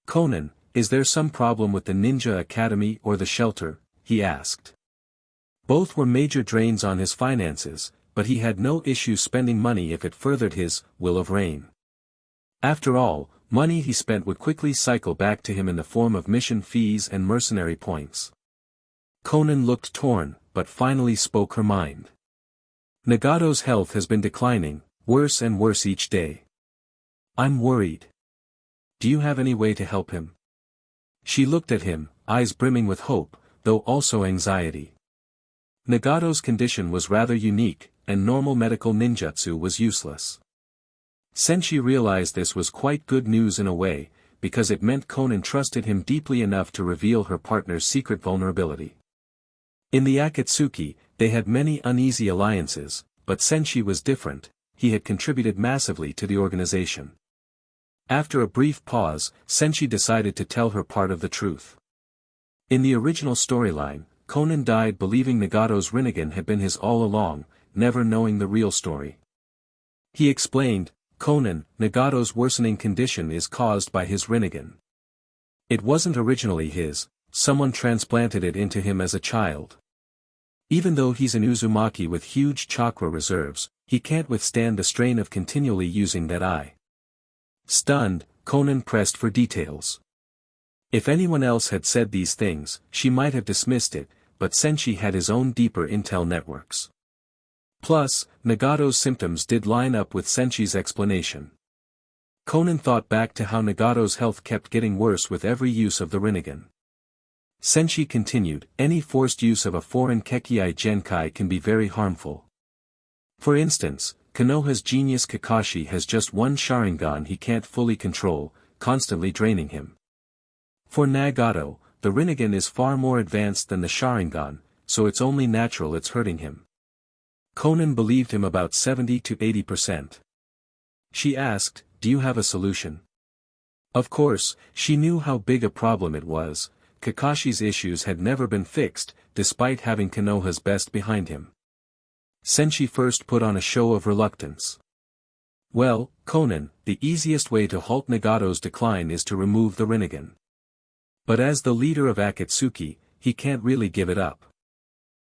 "Conan, is there some problem with the ninja academy or the shelter?" he asked. Both were major drains on his finances, but he had no issue spending money if it furthered his will of reign. After all, money he spent would quickly cycle back to him in the form of mission fees and mercenary points. Conan looked torn, but finally spoke her mind. "Nagato's health has been declining, worse and worse each day. I'm worried. Do you have any way to help him?" She looked at him, eyes brimming with hope, though also anxiety. Nagato's condition was rather unique, and normal medical ninjutsu was useless. Senshi realized this was quite good news in a way, because it meant Conan trusted him deeply enough to reveal her partner's secret vulnerability. In the Akatsuki, they had many uneasy alliances, but Senshi was different. He had contributed massively to the organization. After a brief pause, Senshi decided to tell her part of the truth. In the original storyline, Conan died believing Nagato's Rinnegan had been his all along, never knowing the real story. He explained, "Conan, Nagato's worsening condition is caused by his Rinnegan. It wasn't originally his, someone transplanted it into him as a child. Even though he's an Uzumaki with huge chakra reserves, he can't withstand the strain of continually using that eye." Stunned, Conan pressed for details. If anyone else had said these things, she might have dismissed it, but Senshi had his own deeper intel networks. Plus, Nagato's symptoms did line up with Senshi's explanation. Conan thought back to how Nagato's health kept getting worse with every use of the Rinnegan. Senshi continued, "Any forced use of a foreign Kekkei Genkai can be very harmful. For instance, Konoha's genius Kakashi has just one Sharingan he can't fully control, constantly draining him. For Nagato, the Rinnegan is far more advanced than the Sharingan, so it's only natural it's hurting him." Conan believed him about 70 to 80%. She asked, "Do you have a solution?" Of course, she knew how big a problem it was. Kakashi's issues had never been fixed, despite having Konoha's best behind him. Senshi first put on a show of reluctance. "Well, Conan, the easiest way to halt Nagato's decline is to remove the Rinnegan. But as the leader of Akatsuki, he can't really give it up."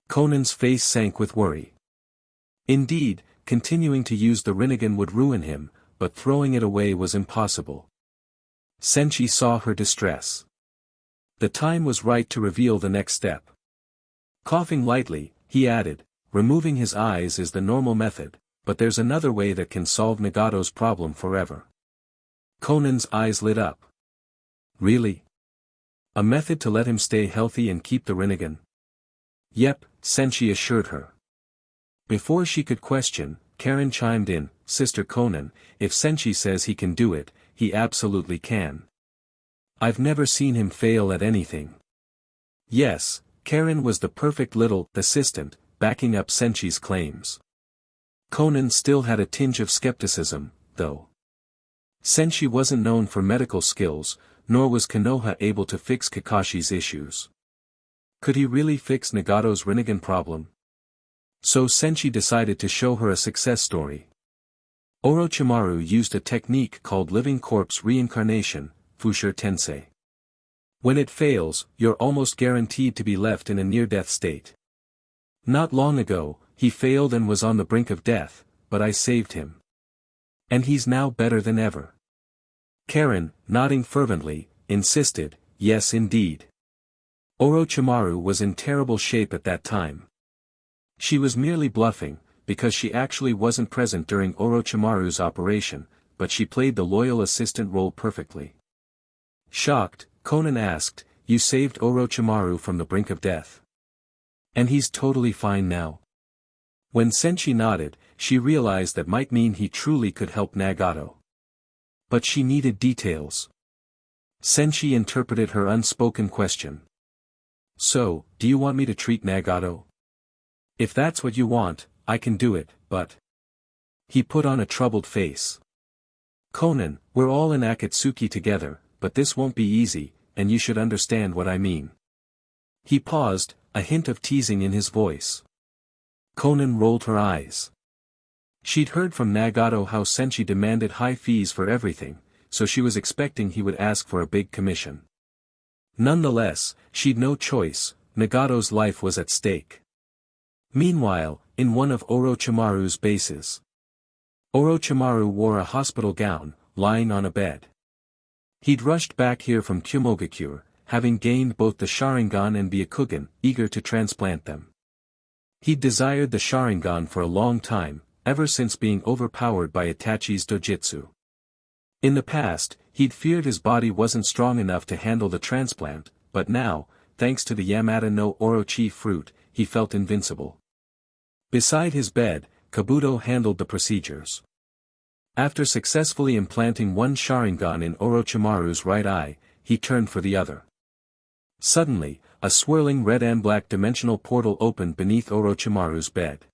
Conan's face sank with worry. Indeed, continuing to use the Rinnegan would ruin him, but throwing it away was impossible. Senshi saw her distress. The time was right to reveal the next step. Coughing lightly, he added, "Removing his eyes is the normal method, but there's another way that can solve Nagato's problem forever." Conan's eyes lit up. "Really? A method to let him stay healthy and keep the Rinnegan?" "Yep," Senshi assured her. Before she could question, Karen chimed in, "Sister Conan, if Senshi says he can do it, he absolutely can. I've never seen him fail at anything." Yes, Karen was the perfect little assistant, backing up Senshi's claims. Conan still had a tinge of skepticism, though. Senshi wasn't known for medical skills, nor was Konoha able to fix Kakashi's issues. Could he really fix Nagato's Rinnegan problem? So Senshi decided to show her a success story. Orochimaru used a technique called living corpse reincarnation, Fushir Tensei. When it fails, you're almost guaranteed to be left in a near-death state. Not long ago, he failed and was on the brink of death, but I saved him. And he's now better than ever. Karen, nodding fervently, insisted, "Yes indeed. Orochimaru was in terrible shape at that time." She was merely bluffing, because she actually wasn't present during Orochimaru's operation, but she played the loyal assistant role perfectly. Shocked, Conan asked, "You saved Orochimaru from the brink of death? And he's totally fine now?" When Senshi nodded, she realized that might mean he truly could help Nagato. But she needed details. Senshi interpreted her unspoken question. "So, do you want me to treat Nagato? If that's what you want, I can do it, but..." He put on a troubled face. "Conan, we're all in Akatsuki together, but this won't be easy, and you should understand what I mean." He paused, a hint of teasing in his voice. Conan rolled her eyes. She'd heard from Nagato how Senshi demanded high fees for everything, so she was expecting he would ask for a big commission. Nonetheless, she'd no choice, Nagato's life was at stake. Meanwhile, in one of Orochimaru's bases. Orochimaru wore a hospital gown, lying on a bed. He'd rushed back here from Kumogakure, having gained both the Sharingan and Byakugan, eager to transplant them. He'd desired the Sharingan for a long time, ever since being overpowered by Itachi's dojutsu. In the past, he'd feared his body wasn't strong enough to handle the transplant, but now, thanks to the Yamata no Orochi fruit, he felt invincible. Beside his bed, Kabuto handled the procedures. After successfully implanting one Sharingan in Orochimaru's right eye, he turned for the other. Suddenly, a swirling red and black dimensional portal opened beneath Orochimaru's bed.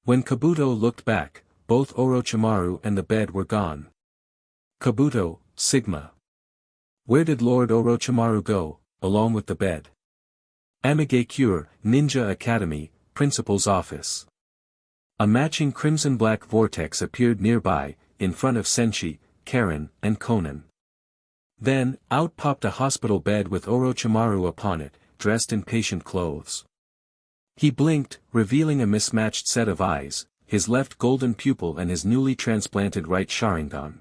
When Kabuto looked back, both Orochimaru and the bed were gone. Kabuto, Sigma. Where did Lord Orochimaru go, along with the bed? Amigakure, Ninja Academy, Principal's office. A matching crimson-black vortex appeared nearby, in front of Senshi, Karen, and Konan. Then, out popped a hospital bed with Orochimaru upon it, dressed in patient clothes. He blinked, revealing a mismatched set of eyes, his left golden pupil and his newly transplanted right Sharingan.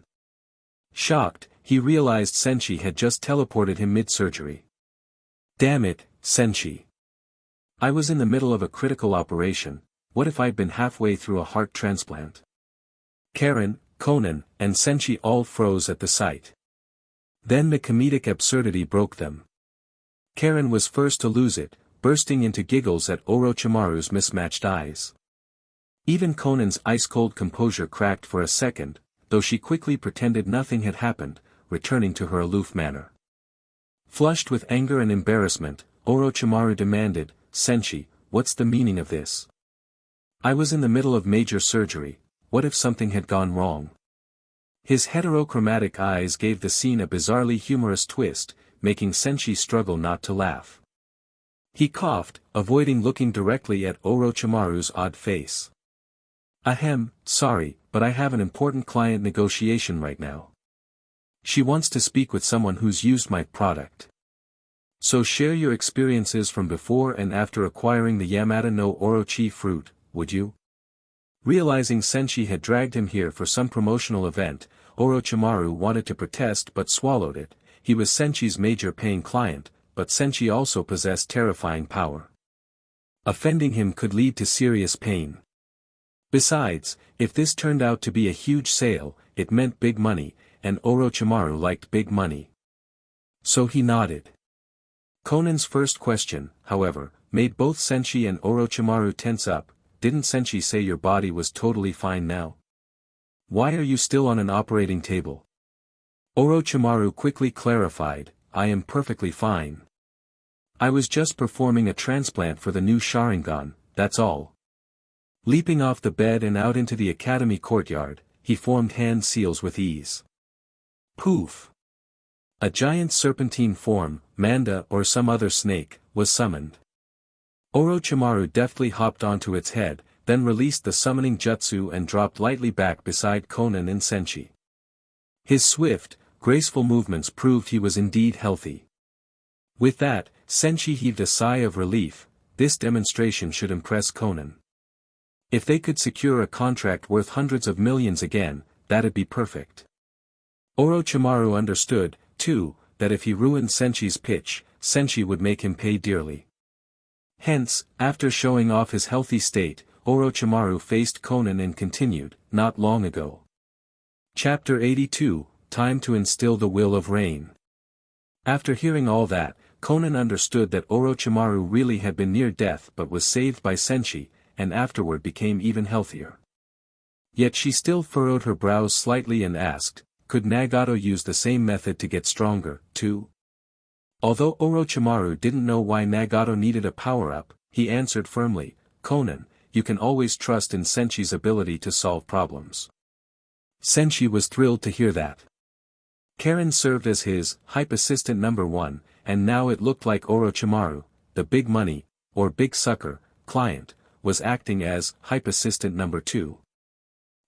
Shocked, he realized Senshi had just teleported him mid-surgery. Damn it, Senshi. I was in the middle of a critical operation, what if I'd been halfway through a heart transplant? Karen, Konan, and Senshi all froze at the sight. Then the comedic absurdity broke them. Karen was first to lose it, bursting into giggles at Orochimaru's mismatched eyes. Even Konan's ice-cold composure cracked for a second, though she quickly pretended nothing had happened, returning to her aloof manner. Flushed with anger and embarrassment, Orochimaru demanded, Senshi, what's the meaning of this? I was in the middle of major surgery, what if something had gone wrong? His heterochromatic eyes gave the scene a bizarrely humorous twist, making Senshi struggle not to laugh. He coughed, avoiding looking directly at Orochimaru's odd face. Ahem, sorry, but I have an important client negotiation right now. She wants to speak with someone who's used my product. So share your experiences from before and after acquiring the Yamata no Orochi fruit, would you? Realizing Senshi had dragged him here for some promotional event, Orochimaru wanted to protest but swallowed it. He was Senshi's major paying client, but Senshi also possessed terrifying power. Offending him could lead to serious pain. Besides, if this turned out to be a huge sale, it meant big money, and Orochimaru liked big money. So he nodded. Konan's first question, however, made both Senshi and Orochimaru tense up. Didn't Senshi say your body was totally fine now? Why are you still on an operating table? Orochimaru quickly clarified, I am perfectly fine. I was just performing a transplant for the new Sharingan, that's all. Leaping off the bed and out into the academy courtyard, he formed hand seals with ease. Poof! A giant serpentine form, Manda or some other snake, was summoned. Orochimaru deftly hopped onto its head, then released the summoning jutsu and dropped lightly back beside Konan and Senshi. His swift, graceful movements proved he was indeed healthy. With that, Senshi heaved a sigh of relief. This demonstration should impress Konan. If they could secure a contract worth hundreds of millions again, that'd be perfect. Orochimaru understood, too, that if he ruined Senshi's pitch, Senshi would make him pay dearly. Hence, after showing off his healthy state, Orochimaru faced Konan and continued, not long ago. Chapter 82, Time to Instill the Will of Rain. After hearing all that, Konan understood that Orochimaru really had been near death but was saved by Senshi, and afterward became even healthier. Yet she still furrowed her brows slightly and asked, could Nagato use the same method to get stronger, too? Although Orochimaru didn't know why Nagato needed a power-up, he answered firmly, Konan, you can always trust in Senshi's ability to solve problems. Senshi was thrilled to hear that. Karen served as his hype assistant number 1, and now it looked like Orochimaru, the big money, or big sucker, client, was acting as hype assistant number 2.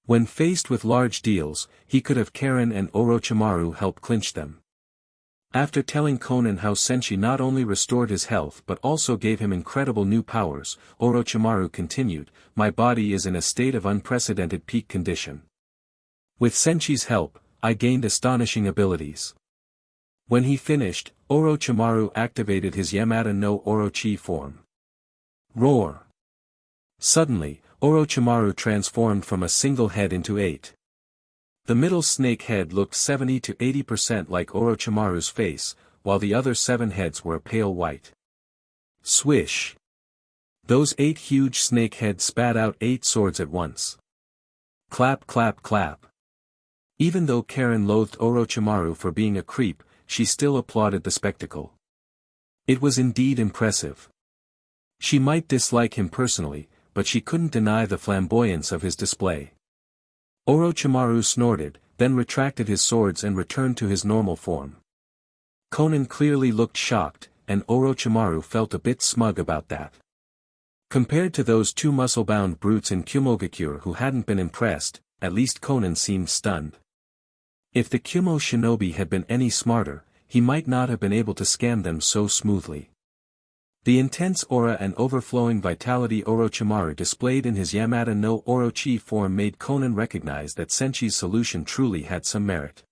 When faced with large deals, he could have Karen and Orochimaru help clinch them. After telling Conan how Senshi not only restored his health but also gave him incredible new powers, Orochimaru continued, "My body is in a state of unprecedented peak condition. With Senshi's help, I gained astonishing abilities." When he finished, Orochimaru activated his Yamata no Orochi form. Roar! Suddenly, Orochimaru transformed from a single head into 8. The middle snake head looked 70 to 80% like Orochimaru's face, while the other 7 heads were a pale white. Swish! Those 8 huge snake heads spat out 8 swords at once. Clap clap clap. Even though Karen loathed Orochimaru for being a creep, she still applauded the spectacle. It was indeed impressive. She might dislike him personally, but she couldn't deny the flamboyance of his display. Orochimaru snorted, then retracted his swords and returned to his normal form. Conan clearly looked shocked, and Orochimaru felt a bit smug about that. Compared to those 2 muscle-bound brutes in Kumogakure who hadn't been impressed, at least Conan seemed stunned. If the Kumo shinobi had been any smarter, he might not have been able to scam them so smoothly. The intense aura and overflowing vitality Orochimaru displayed in his Yamata no Orochi form made Conan recognize that Senshi's solution truly had some merit.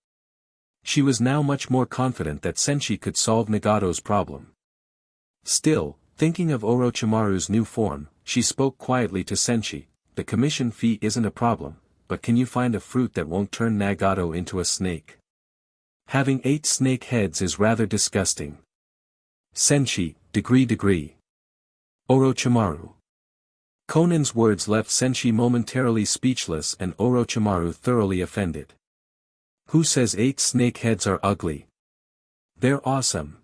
She was now much more confident that Senshi could solve Nagato's problem. Still, thinking of Orochimaru's new form, she spoke quietly to Senshi, "The commission fee isn't a problem, but can you find a fruit that won't turn Nagato into a snake? Having 8 snake heads is rather disgusting." Senshi, degree. Orochimaru. Conan's words left Senshi momentarily speechless and Orochimaru thoroughly offended. "Who says 8 snake heads are ugly? They're awesome."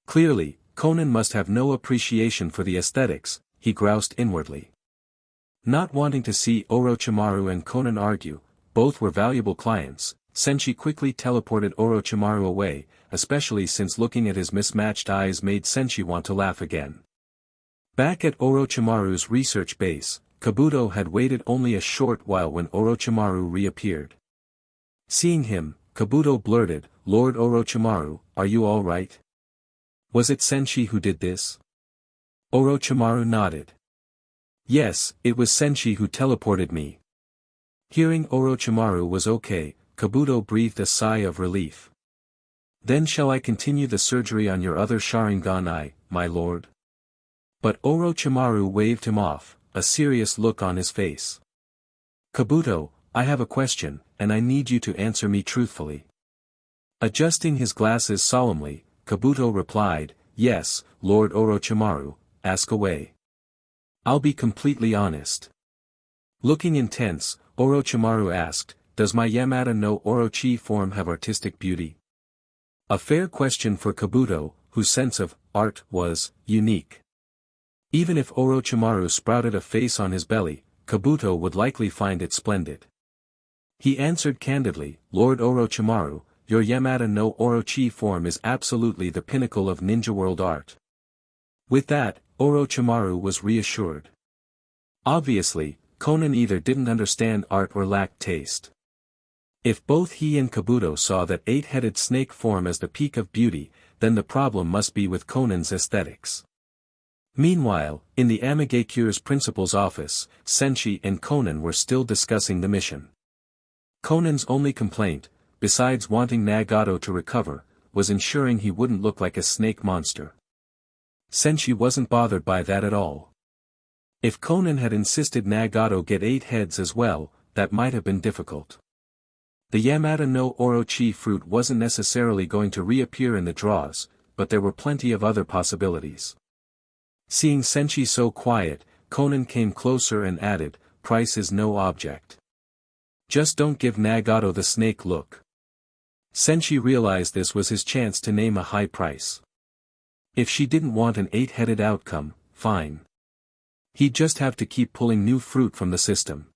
Clearly, Conan must have no appreciation for the aesthetics, he groused inwardly. Not wanting to see Orochimaru and Conan argue, both were valuable clients, Senshi quickly teleported Orochimaru away, especially since looking at his mismatched eyes made Senshi want to laugh again. Back at Orochimaru's research base, Kabuto had waited only a short while when Orochimaru reappeared. Seeing him, Kabuto blurted, "Lord Orochimaru, are you all right? Was it Senshi who did this?" Orochimaru nodded. "Yes, it was Senshi who teleported me." Hearing Orochimaru was okay, Kabuto breathed a sigh of relief. "Then shall I continue the surgery on your other Sharingan eye, my lord?" But Orochimaru waved him off, a serious look on his face. "Kabuto, I have a question, and I need you to answer me truthfully." Adjusting his glasses solemnly, Kabuto replied, "Yes, Lord Orochimaru, ask away. I'll be completely honest." Looking intense, Orochimaru asked, "Does my Yamata no Orochi form have artistic beauty?" A fair question for Kabuto, whose sense of art was unique. Even if Orochimaru sprouted a face on his belly, Kabuto would likely find it splendid. He answered candidly, "Lord Orochimaru, your Yamata no Orochi form is absolutely the pinnacle of ninja world art." With that, Orochimaru was reassured. Obviously, Conan either didn't understand art or lacked taste. If both he and Kabuto saw that 8-headed snake form as the peak of beauty, then the problem must be with Conan's aesthetics. Meanwhile, in the Amagecure's principal's office, Senshi and Conan were still discussing the mission. Conan's only complaint, besides wanting Nagato to recover, was ensuring he wouldn't look like a snake monster. Senshi wasn't bothered by that at all. If Conan had insisted Nagato get 8 heads as well, that might have been difficult. The Yamata no Orochi fruit wasn't necessarily going to reappear in the draws, but there were plenty of other possibilities. Seeing Senshi so quiet, Conan came closer and added, "Price is no object. Just don't give Nagato the snake look." Senshi realized this was his chance to name a high price. If she didn't want an 8-headed outcome, fine. He'd just have to keep pulling new fruit from the system.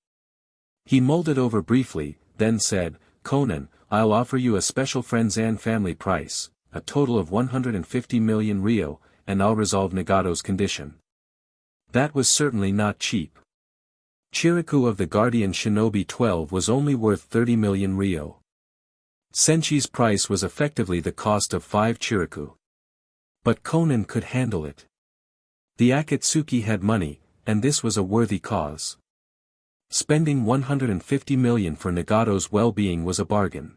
He mulled it over briefly, then said, "Conan, I'll offer you a special friends and family price, a total of 150 million Ryo, and I'll resolve Nagato's condition." That was certainly not cheap. Chiriku of the Guardian Shinobi 12 was only worth 30 million ryo. Senchi's price was effectively the cost of 5 Chiriku. But Conan could handle it. The Akatsuki had money, and this was a worthy cause. Spending 150 million for Nagato's well-being was a bargain.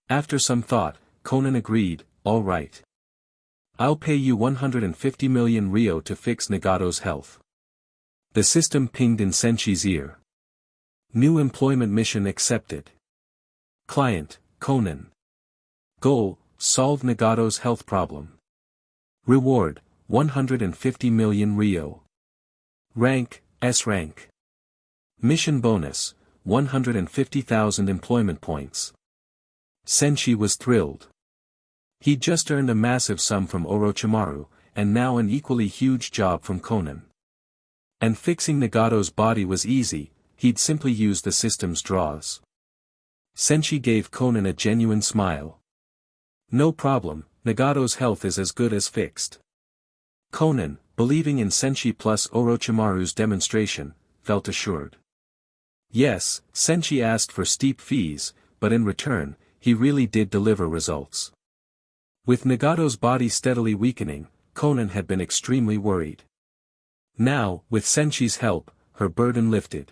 After some thought, Conan agreed, all right. I'll pay you 150 million ryo to fix Nagato's health. The system pinged in Senchi's ear. New employment mission accepted. Client, Conan. Goal, solve Nagato's health problem. Reward, 150 million ryo. Rank, S rank. Mission bonus, 150,000 employment points. Senshi was thrilled. He'd just earned a massive sum from Orochimaru, and now an equally huge job from Conan. And fixing Nagato's body was easy, he'd simply use the system's draws. Senshi gave Conan a genuine smile. No problem, Nagato's health is as good as fixed. Conan, believing in Senshi plus Orochimaru's demonstration, felt assured. Yes, Senshi asked for steep fees, but in return, he really did deliver results. With Nagato's body steadily weakening, Conan had been extremely worried. Now, with Senshi's help, her burden lifted.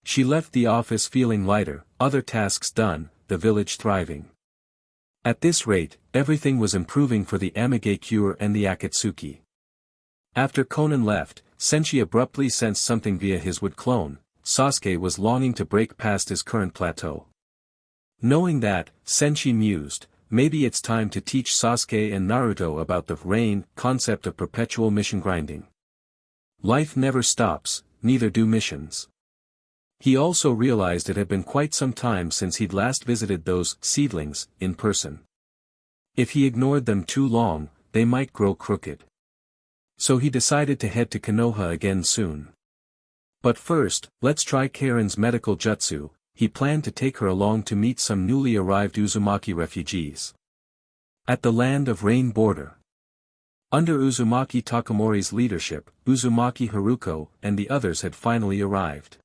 She left the office feeling lighter, other tasks done, the village thriving. At this rate, everything was improving for the Amigakure and the Akatsuki. After Conan left, Senshi abruptly sensed something via his wood clone. Sasuke was longing to break past his current plateau. Knowing that, Senshi mused, maybe it's time to teach Sasuke and Naruto about the rain concept of perpetual mission grinding. Life never stops, neither do missions. He also realized it had been quite some time since he'd last visited those seedlings in person. If he ignored them too long, they might grow crooked. So he decided to head to Konoha again soon. But first, let's try Karen's medical jutsu. He planned to take her along to meet some newly arrived Uzumaki refugees. At the Land of Rain border. Under Uzumaki Takamori's leadership, Uzumaki Haruko and the others had finally arrived.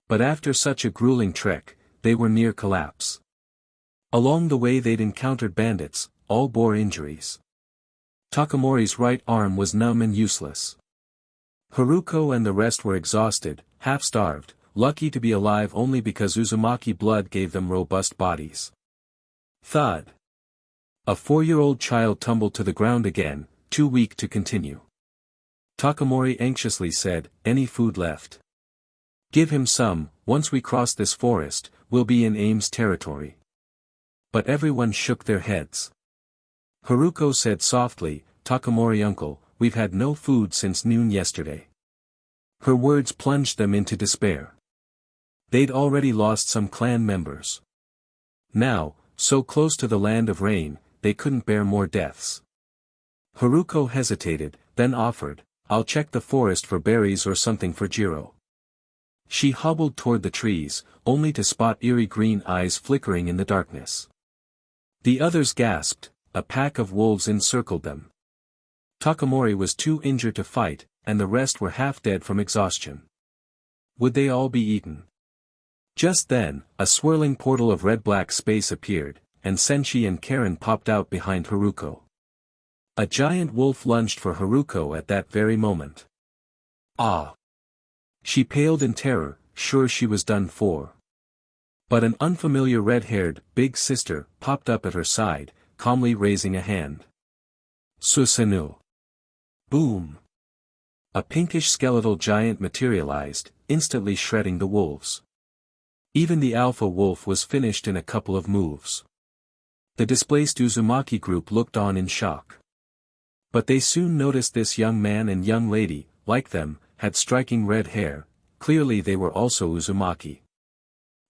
But after such a grueling trek, they were near collapse. Along the way they'd encountered bandits, all bore injuries. Takamori's right arm was numb and useless. Haruko and the rest were exhausted, half-starved, lucky to be alive only because Uzumaki blood gave them robust bodies. Thud. A 4-year-old child tumbled to the ground again, too weak to continue. Takamori anxiously said, any food left? Give him some, once we cross this forest, we'll be in Ames territory. But everyone shook their heads. Haruko said softly, Takamori uncle, we've had no food since noon yesterday. Her words plunged them into despair. They'd already lost some clan members. Now, so close to the Land of Rain, they couldn't bear more deaths. Haruko hesitated, then offered, I'll check the forest for berries or something for Jiro. She hobbled toward the trees, only to spot eerie green eyes flickering in the darkness. The others gasped, a pack of wolves encircled them. Takamori was too injured to fight, and the rest were half dead from exhaustion. Would they all be eaten? Just then, a swirling portal of red-black space appeared, and Senshi and Karen popped out behind Haruko. A giant wolf lunged for Haruko at that very moment. Ah! She paled in terror, sure she was done for. But an unfamiliar red-haired, big sister, popped up at her side, calmly raising a hand. Susanoo. Boom! A pinkish skeletal giant materialized, instantly shredding the wolves. Even the alpha wolf was finished in a couple of moves. The displaced Uzumaki group looked on in shock. But they soon noticed this young man and young lady, like them, had striking red hair, clearly they were also Uzumaki.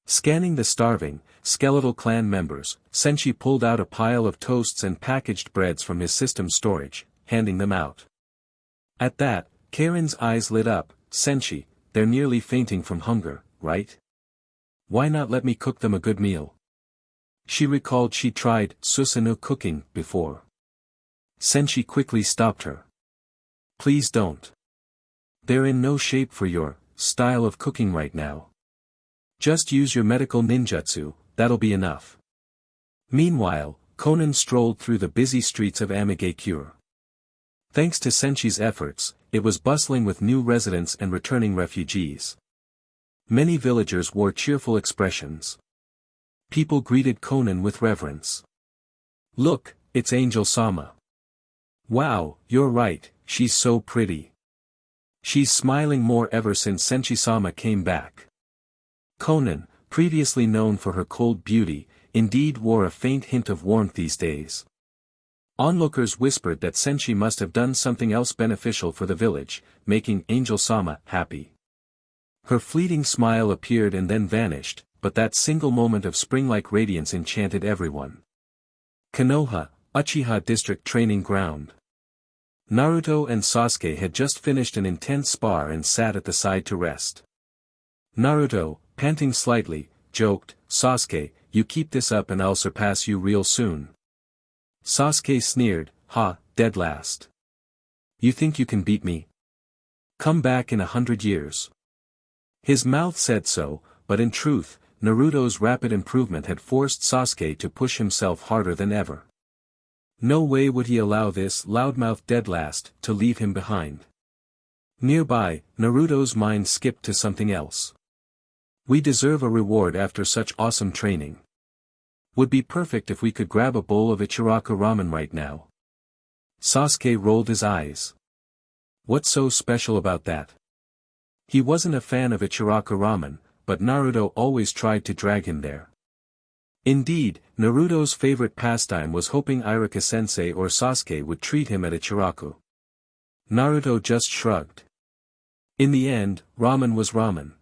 Scanning the starving, skeletal clan members, Senshi pulled out a pile of toasts and packaged breads from his system storage, handing them out. At that, Karen's eyes lit up, Senshi, they're nearly fainting from hunger, right? Why not let me cook them a good meal? She recalled she tried Susanoo cooking before. Senshi quickly stopped her. Please don't. They're in no shape for your style of cooking right now. Just use your medical ninjutsu, that'll be enough. Meanwhile, Conan strolled through the busy streets of Amigakure. Thanks to Senshi's efforts, it was bustling with new residents and returning refugees. Many villagers wore cheerful expressions. People greeted Conan with reverence. "Look, it's Angel Sama." "Wow, you're right, she's so pretty." "She's smiling more ever since Senshi-sama came back." Conan, previously known for her cold beauty, indeed wore a faint hint of warmth these days. Onlookers whispered that Senshi must have done something else beneficial for the village, making Angel Sama happy. Her fleeting smile appeared and then vanished, but that single moment of spring-like radiance enchanted everyone. Konoha, Uchiha District Training Ground. Naruto and Sasuke had just finished an intense spar and sat at the side to rest. Naruto, panting slightly, joked, "Sasuke, you keep this up and I'll surpass you real soon." Sasuke sneered, "Ha, dead last. You think you can beat me? Come back in 100 years. His mouth said so, but in truth, Naruto's rapid improvement had forced Sasuke to push himself harder than ever. No way would he allow this loudmouth deadlast to leave him behind. Nearby, Naruto's mind skipped to something else. "We deserve a reward after such awesome training. Would be perfect if we could grab a bowl of Ichiraku ramen right now." Sasuke rolled his eyes. What's so special about that? He wasn't a fan of Ichiraku ramen, but Naruto always tried to drag him there. Indeed, Naruto's favorite pastime was hoping Iruka-sensei or Sasuke would treat him at Ichiraku. Naruto just shrugged. In the end, ramen was ramen.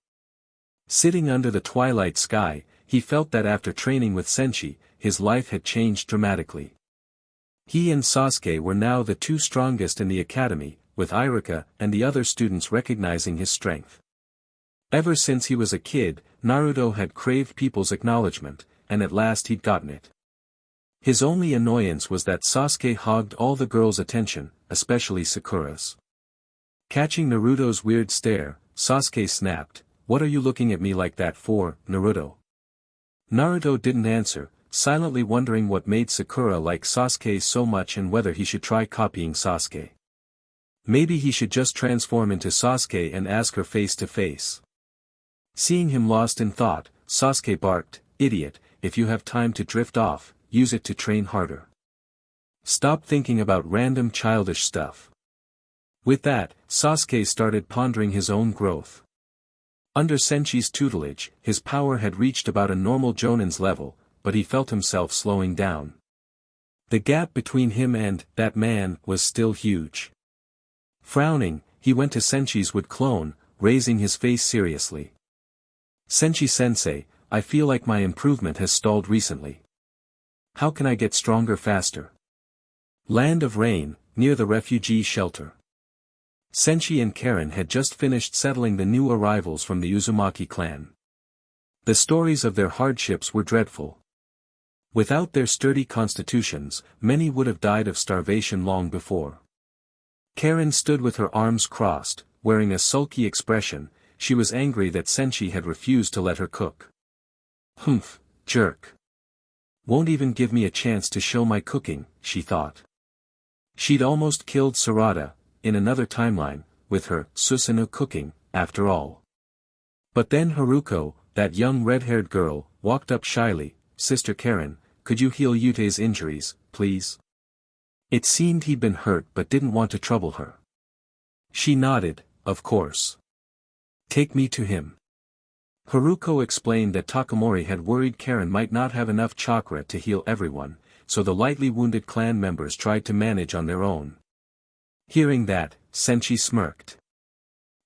Sitting under the twilight sky, he felt that after training with Senshi, his life had changed dramatically. He and Sasuke were now the two strongest in the academy, with Iruka and the other students recognizing his strength. Ever since he was a kid, Naruto had craved people's acknowledgement, and at last he'd gotten it. His only annoyance was that Sasuke hogged all the girls' attention, especially Sakura's. Catching Naruto's weird stare, Sasuke snapped, "What are you looking at me like that for, Naruto?" Naruto didn't answer, silently wondering what made Sakura like Sasuke so much and whether he should try copying Sasuke. Maybe he should just transform into Sasuke and ask her face to face. Seeing him lost in thought, Sasuke barked, "Idiot, if you have time to drift off, use it to train harder. Stop thinking about random childish stuff." With that, Sasuke started pondering his own growth. Under Senshi's tutelage, his power had reached about a normal Jonin's level, but he felt himself slowing down. The gap between him and that man was still huge. Frowning, he went to Senshi's wood clone, raising his face seriously. "Senshi-sensei, I feel like my improvement has stalled recently. How can I get stronger faster?" Land of Rain, near the refugee shelter. Senshi and Karen had just finished settling the new arrivals from the Uzumaki clan. The stories of their hardships were dreadful. Without their sturdy constitutions, many would have died of starvation long before. Karen stood with her arms crossed, wearing a sulky expression. She was angry that Senshi had refused to let her cook. "Humph, jerk. Won't even give me a chance to show my cooking," she thought. She'd almost killed Sarada, in another timeline, with her Susanoo cooking, after all. But then Haruko, that young red-haired girl, walked up shyly. "Sister Karen, could you heal Yute's injuries, please?" It seemed he'd been hurt but didn't want to trouble her. She nodded, "Of course. Take me to him." Haruko explained that Takamori had worried Karen might not have enough chakra to heal everyone, so the lightly wounded clan members tried to manage on their own. Hearing that, Senshi smirked.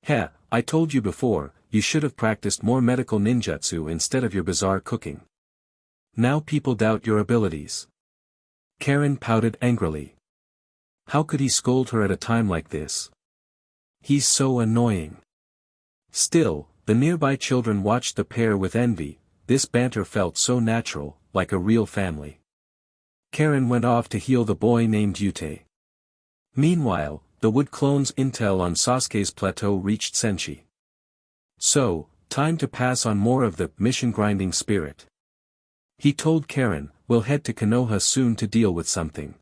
"Heh, I told you before, you should have practiced more medical ninjutsu instead of your bizarre cooking. Now people doubt your abilities." Karen pouted angrily. How could he scold her at a time like this? He's so annoying. Still, the nearby children watched the pair with envy. This banter felt so natural, like a real family. Karen went off to heal the boy named Yute. Meanwhile, the wood clone's intel on Sasuke's plateau reached Senshi. So, time to pass on more of the mission-grinding spirit. He told Karen, we'll head to Konoha soon to deal with something.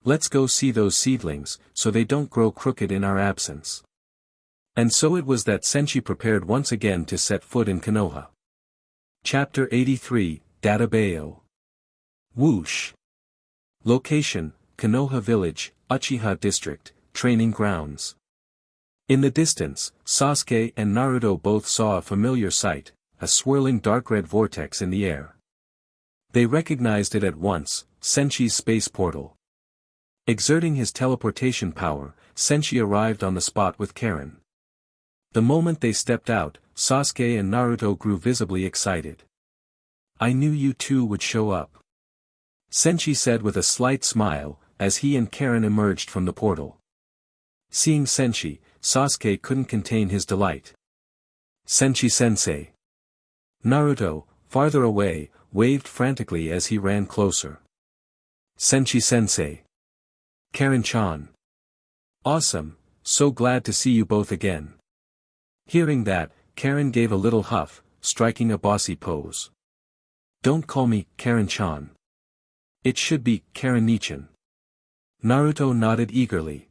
Let's go see those seedlings, so they don't grow crooked in our absence. And so it was that Senshi prepared once again to set foot in Konoha. Chapter 83, Databayo. Whoosh. Location, Konoha Village, Uchiha District, Training Grounds. In the distance, Sasuke and Naruto both saw a familiar sight, a swirling dark red vortex in the air. They recognized it at once, Senshi's space portal. Exerting his teleportation power, Senshi arrived on the spot with Karen. The moment they stepped out, Sasuke and Naruto grew visibly excited. I knew you two would show up. Senshi said with a slight smile, as he and Karen emerged from the portal. Seeing Senshi, Sasuke couldn't contain his delight. Senshi-sensei. Naruto, farther away, waved frantically as he ran closer. Senshi-sensei. Karen-chan. Awesome, so glad to see you both again. Hearing that, Karen gave a little huff, striking a bossy pose. Don't call me Karen-chan. It should be Karen-nichan. Naruto nodded eagerly.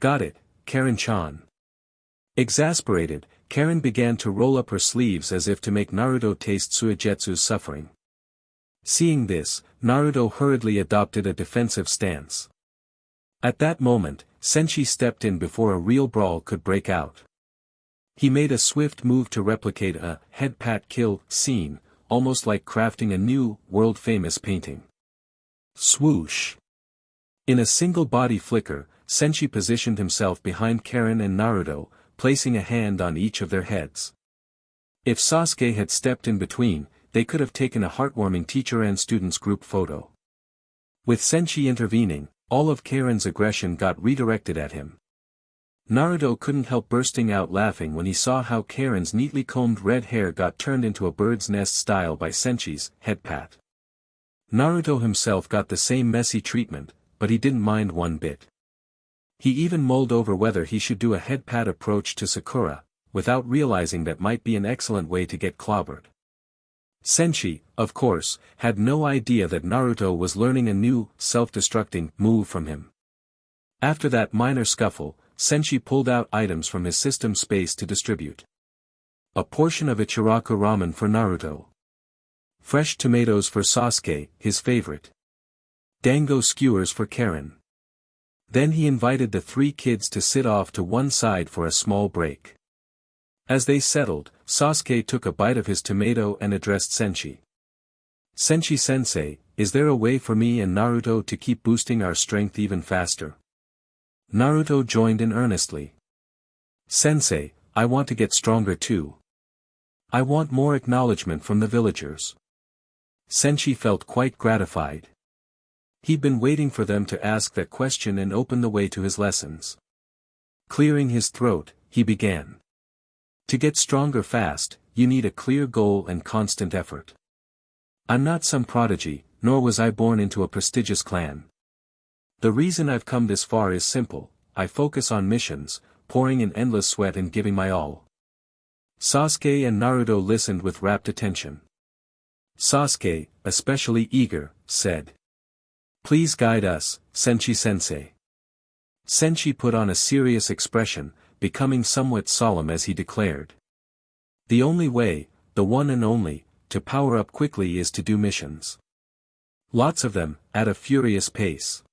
Got it, Karen-chan. Exasperated, Karen began to roll up her sleeves as if to make Naruto taste Suigetsu's suffering. Seeing this, Naruto hurriedly adopted a defensive stance. At that moment, Senshi stepped in before a real brawl could break out. He made a swift move to replicate a head pat kill scene, almost like crafting a new, world-famous painting. Swoosh! In a single body flicker, Senshi positioned himself behind Karen and Naruto, placing a hand on each of their heads. If Sasuke had stepped in between, they could have taken a heartwarming teacher and students group photo. With Senshi intervening, all of Karen's aggression got redirected at him. Naruto couldn't help bursting out laughing when he saw how Karen's neatly combed red hair got turned into a bird's nest style by Senshi's head pat. Naruto himself got the same messy treatment, but he didn't mind one bit. He even mulled over whether he should do a head pat approach to Sakura, without realizing that might be an excellent way to get clobbered. Senshi, of course, had no idea that Naruto was learning a new, self-destructing move from him. After that minor scuffle, Senshi pulled out items from his system space to distribute. A portion of Ichiraku ramen for Naruto. Fresh tomatoes for Sasuke, his favorite. Dango skewers for Karen. Then he invited the three kids to sit off to one side for a small break. As they settled, Sasuke took a bite of his tomato and addressed Senshi. Senshi-sensei, is there a way for me and Naruto to keep boosting our strength even faster? Naruto joined in earnestly. Sensei, I want to get stronger too. I want more acknowledgement from the villagers. Senshi felt quite gratified. He'd been waiting for them to ask that question and open the way to his lessons. Clearing his throat, he began. To get stronger fast, you need a clear goal and constant effort. I'm not some prodigy, nor was I born into a prestigious clan. The reason I've come this far is simple, I focus on missions, pouring in endless sweat and giving my all. Sasuke and Naruto listened with rapt attention. Sasuke, especially eager, said. Please guide us, Senshi-sensei. Senshi put on a serious expression, becoming somewhat solemn as he declared. The only way, the one and only, to power up quickly is to do missions. Lots of them, at a furious pace.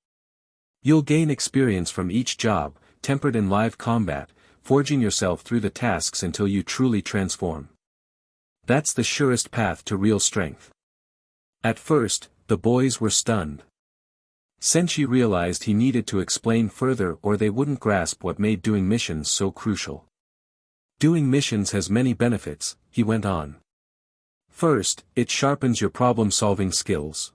You'll gain experience from each job, tempered in live combat, forging yourself through the tasks until you truly transform. That's the surest path to real strength. At first, the boys were stunned. Senshi realized he needed to explain further or they wouldn't grasp what made doing missions so crucial. Doing missions has many benefits, he went on. First, it sharpens your problem-solving skills.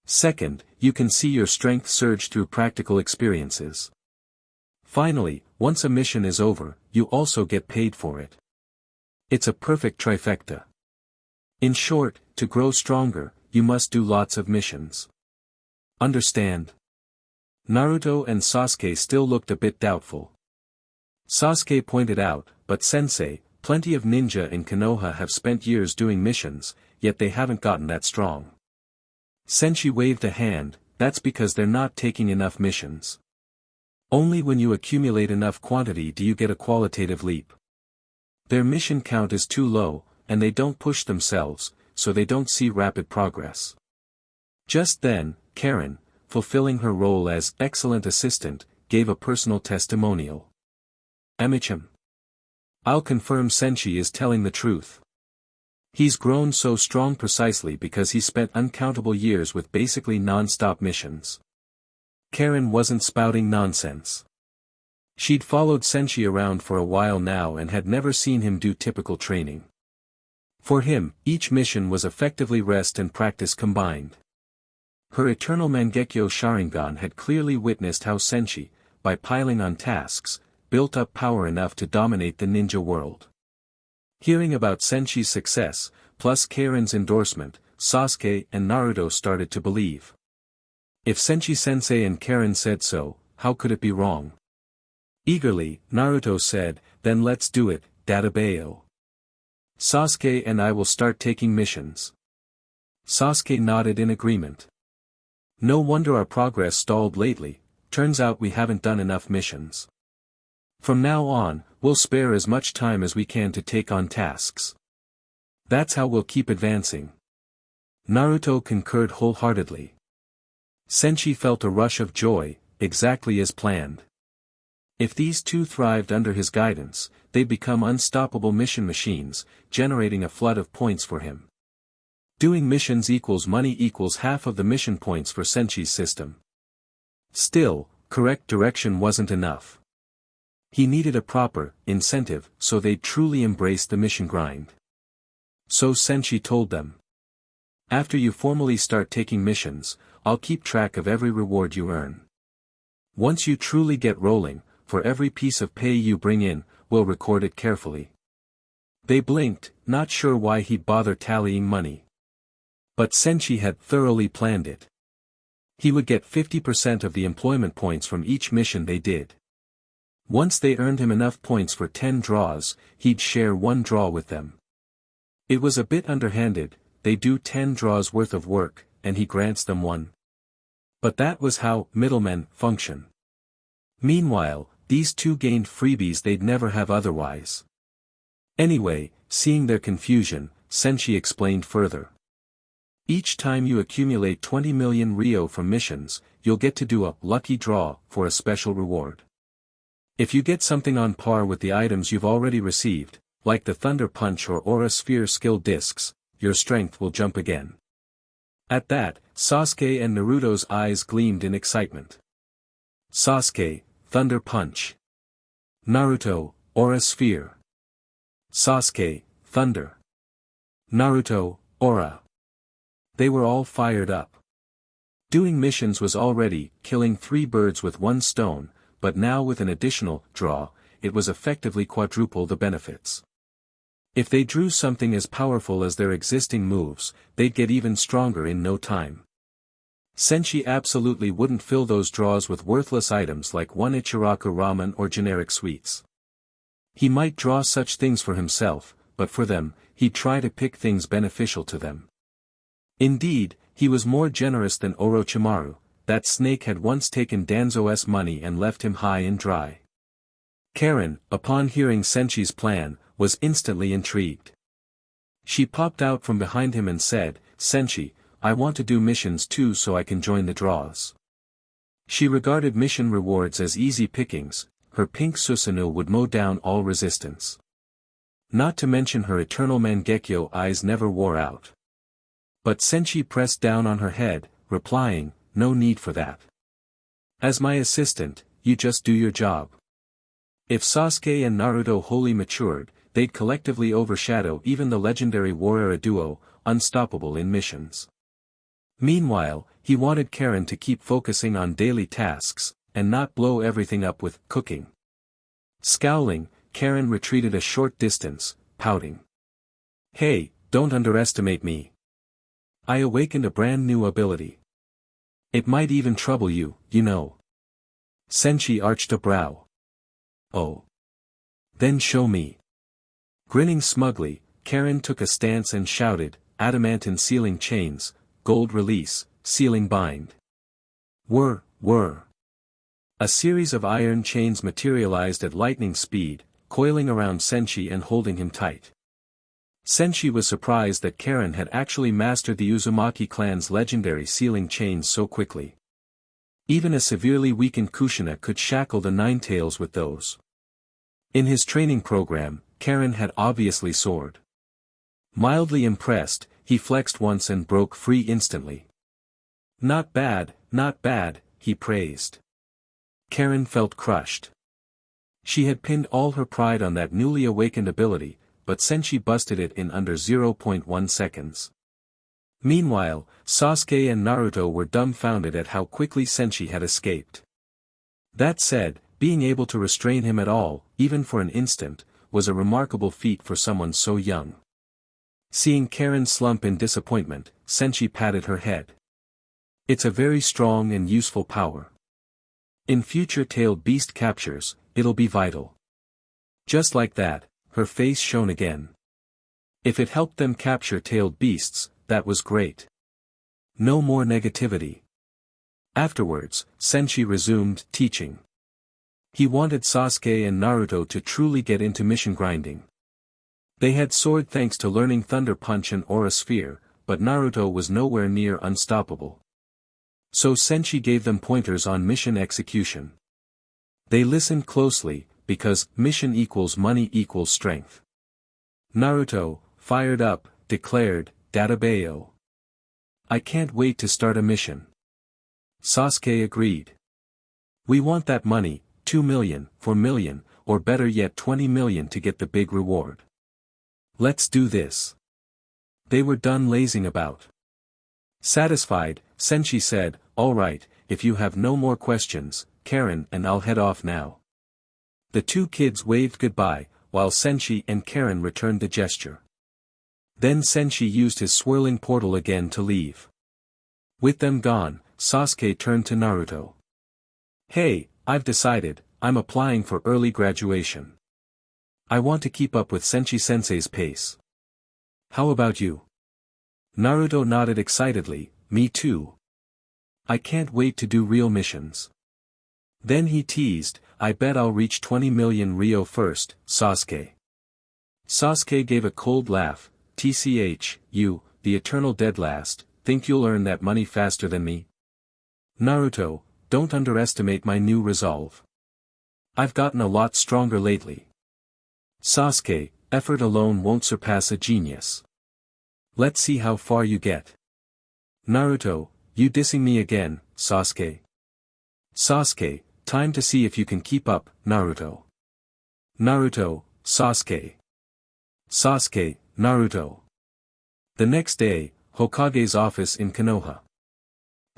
Second, you can see your strength surge through practical experiences. Finally, once a mission is over, you also get paid for it. It's a perfect trifecta. In short, to grow stronger, you must do lots of missions. Understand? Naruto and Sasuke still looked a bit doubtful. Sasuke pointed out, but sensei, plenty of ninja in Konoha have spent years doing missions, yet they haven't gotten that strong. Senshi waved a hand, that's because they're not taking enough missions. Only when you accumulate enough quantity do you get a qualitative leap. Their mission count is too low, and they don't push themselves, so they don't see rapid progress. Just then, Karen, fulfilling her role as excellent assistant, gave a personal testimonial. Amichim. I'll confirm Senshi is telling the truth. He's grown so strong precisely because he spent uncountable years with basically non-stop missions. Karen wasn't spouting nonsense. She'd followed Senshi around for a while now and had never seen him do typical training. For him, each mission was effectively rest and practice combined. Her eternal Mangekyo Sharingan had clearly witnessed how Senshi, by piling on tasks, built up power enough to dominate the ninja world. Hearing about Senshi's success, plus Karen's endorsement, Sasuke and Naruto started to believe. If Senshi-sensei and Karen said so, how could it be wrong? Eagerly, Naruto said, then let's do it, Dadabayo. Sasuke and I will start taking missions. Sasuke nodded in agreement. No wonder our progress stalled lately, turns out we haven't done enough missions. From now on, we'll spare as much time as we can to take on tasks. That's how we'll keep advancing. Naruto concurred wholeheartedly. Senshi felt a rush of joy, exactly as planned. If these two thrived under his guidance, they'd become unstoppable mission machines, generating a flood of points for him. Doing missions equals money equals half of the mission points for Senshi's system. Still, correct direction wasn't enough. He needed a proper incentive so they'd truly embrace the mission grind. So Senshi told them. After you formally start taking missions, I'll keep track of every reward you earn. Once you truly get rolling, for every piece of pay you bring in, we'll record it carefully. They blinked, not sure why he'd bother tallying money. But Senshi had thoroughly planned it. He would get 50% of the employment points from each mission they did. Once they earned him enough points for 10 draws, he'd share 1 draw with them. It was a bit underhanded, they do 10 draws worth of work, and he grants them 1. But that was how middlemen function. Meanwhile, these two gained freebies they'd never have otherwise. Anyway, seeing their confusion, Senshi explained further. Each time you accumulate 20 million Ryo from missions, you'll get to do a lucky draw for a special reward. If you get something on par with the items you've already received, like the Thunder Punch or Aura Sphere skill discs, your strength will jump again. At that, Sasuke and Naruto's eyes gleamed in excitement. Sasuke, Thunder Punch. Naruto, Aura Sphere. Sasuke, Thunder. Naruto, Aura. They were all fired up. Doing missions was already killing 3 birds with 1 stone, but now with an additional draw, it was effectively quadruple the benefits. If they drew something as powerful as their existing moves, they'd get even stronger in no time. Senshi absolutely wouldn't fill those draws with worthless items like 1 Ichiraku ramen or generic sweets. He might draw such things for himself, but for them, he'd try to pick things beneficial to them. Indeed, he was more generous than Orochimaru. That snake had once taken Danzo's money and left him high and dry. Karen, upon hearing Senshi's plan, was instantly intrigued. She popped out from behind him and said, Senshi, I want to do missions too so I can join the draws. She regarded mission rewards as easy pickings, her pink Susanoo would mow down all resistance. Not to mention her eternal Mangekyo eyes never wore out. But Senshi pressed down on her head, replying, no need for that. As my assistant, you just do your job. If Sasuke and Naruto wholly matured, they'd collectively overshadow even the legendary warrior duo, unstoppable in missions. Meanwhile, he wanted Karen to keep focusing on daily tasks, and not blow everything up with cooking. Scowling, Karen retreated a short distance, pouting. Hey, don't underestimate me. I awakened a brand new ability. It might even trouble you, you know. Senshi arched a brow. Oh. Then show me. Grinning smugly, Karen took a stance and shouted, adamantine sealing chains, gold release, sealing bind. Whir. A series of iron chains materialized at lightning speed, coiling around Senshi and holding him tight. Senshi was surprised that Karen had actually mastered the Uzumaki clan's legendary sealing chains so quickly. Even a severely weakened Kushina could shackle the Ninetales with those. In his training program, Karen had obviously soared. Mildly impressed, he flexed once and broke free instantly. Not bad, he praised. Karen felt crushed. She had pinned all her pride on that newly awakened ability, but Senshi busted it in under 0.1 seconds. Meanwhile, Sasuke and Naruto were dumbfounded at how quickly Senshi had escaped. That said, being able to restrain him at all, even for an instant, was a remarkable feat for someone so young. Seeing Karen slump in disappointment, Senshi patted her head. It's a very strong and useful power. In future tailed beast captures, it'll be vital. Just like that, her face shone again. If it helped them capture tailed beasts, that was great. No more negativity. Afterwards, Senshi resumed teaching. He wanted Sasuke and Naruto to truly get into mission grinding. They had soared thanks to learning Thunder Punch and Aura Sphere, but Naruto was nowhere near unstoppable. So Senshi gave them pointers on mission execution. They listened closely, because mission equals money equals strength. Naruto, fired up, declared, Databayo. I can't wait to start a mission. Sasuke agreed. We want that money, 2 million, 4 million, or better yet 20 million to get the big reward. Let's do this. They were done lazing about. Satisfied, Senshi said, all right, if you have no more questions, Karen and I'll head off now. The two kids waved goodbye, while Senshi and Karen returned the gesture. Then Senshi used his swirling portal again to leave. With them gone, Sasuke turned to Naruto. Hey, I've decided, I'm applying for early graduation. I want to keep up with Senshi-sensei's pace. How about you? Naruto nodded excitedly, me too. I can't wait to do real missions. Then he teased, I bet I'll reach 20 million Ryo first, Sasuke. Sasuke gave a cold laugh, TCH, you, the eternal dead last, think you'll earn that money faster than me? Naruto, don't underestimate my new resolve. I've gotten a lot stronger lately. Sasuke, effort alone won't surpass a genius. Let's see how far you get. Naruto, you dissing me again, Sasuke. Sasuke, time to see if you can keep up, Naruto. Naruto, Sasuke. Sasuke, Naruto. The next day, Hokage's office in Konoha.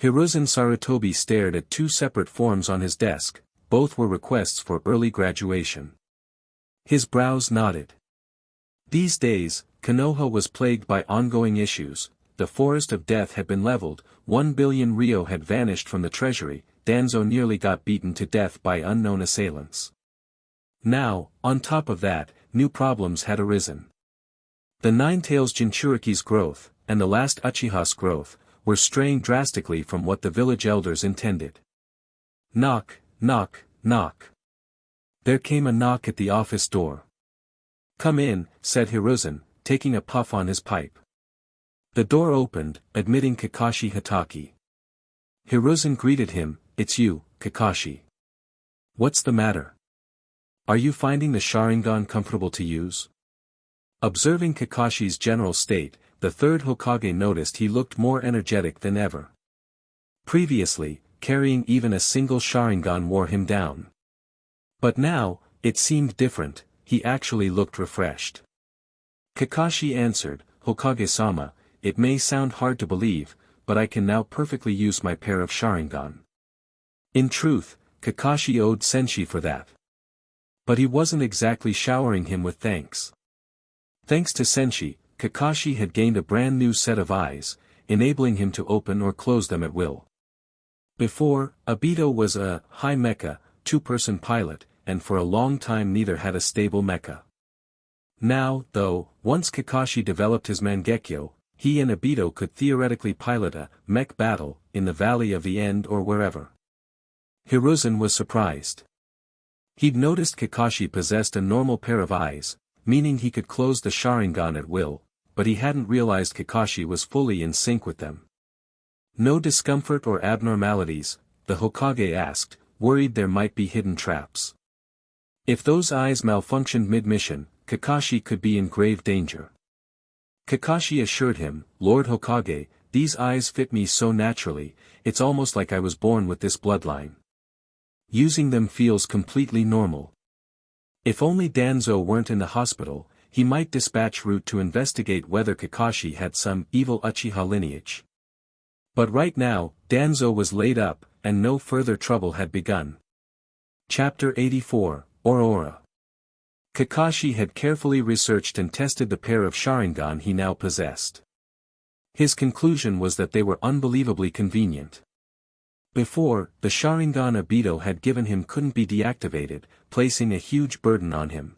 Hiruzen Sarutobi stared at two separate forms on his desk, both were requests for early graduation. His brows knotted. These days, Konoha was plagued by ongoing issues. The forest of death had been leveled, 1 billion Ryo had vanished from the treasury, Danzo nearly got beaten to death by unknown assailants. Now, on top of that, new problems had arisen. The Ninetales Jinchuriki's growth, and the last Uchiha's growth, were straying drastically from what the village elders intended. Knock, knock, knock. There came a knock at the office door. Come in, said Hiruzen, taking a puff on his pipe. The door opened, admitting Kakashi Hatake. Hiruzen greeted him, it's you, Kakashi. What's the matter? Are you finding the Sharingan comfortable to use? Observing Kakashi's general state, the third Hokage noticed he looked more energetic than ever. Previously, carrying even a single Sharingan wore him down. But now, it seemed different, he actually looked refreshed. Kakashi answered, Hokage-sama, it may sound hard to believe, but I can now perfectly use my pair of Sharingan. In truth, Kakashi owed Senshi for that. But he wasn't exactly showering him with thanks. Thanks to Senshi, Kakashi had gained a brand new set of eyes, enabling him to open or close them at will. Before, Obito was a high mecha, two-person pilot, and for a long time neither had a stable mecha. Now, though, once Kakashi developed his Mangekyo, he and Obito could theoretically pilot a mech battle in the Valley of the End or wherever. Hiruzen was surprised. He'd noticed Kakashi possessed a normal pair of eyes, meaning he could close the Sharingan at will, but he hadn't realized Kakashi was fully in sync with them. No discomfort or abnormalities, the Hokage asked, worried there might be hidden traps. If those eyes malfunctioned mid-mission, Kakashi could be in grave danger. Kakashi assured him, Lord Hokage, these eyes fit me so naturally, it's almost like I was born with this bloodline. Using them feels completely normal. If only Danzo weren't in the hospital, he might dispatch Root to investigate whether Kakashi had some evil Uchiha lineage. But right now, Danzo was laid up, and no further trouble had begun. Chapter 84, Aurora. Kakashi had carefully researched and tested the pair of Sharingan he now possessed. His conclusion was that they were unbelievably convenient. Before, the Sharingan Obito had given him couldn't be deactivated, placing a huge burden on him.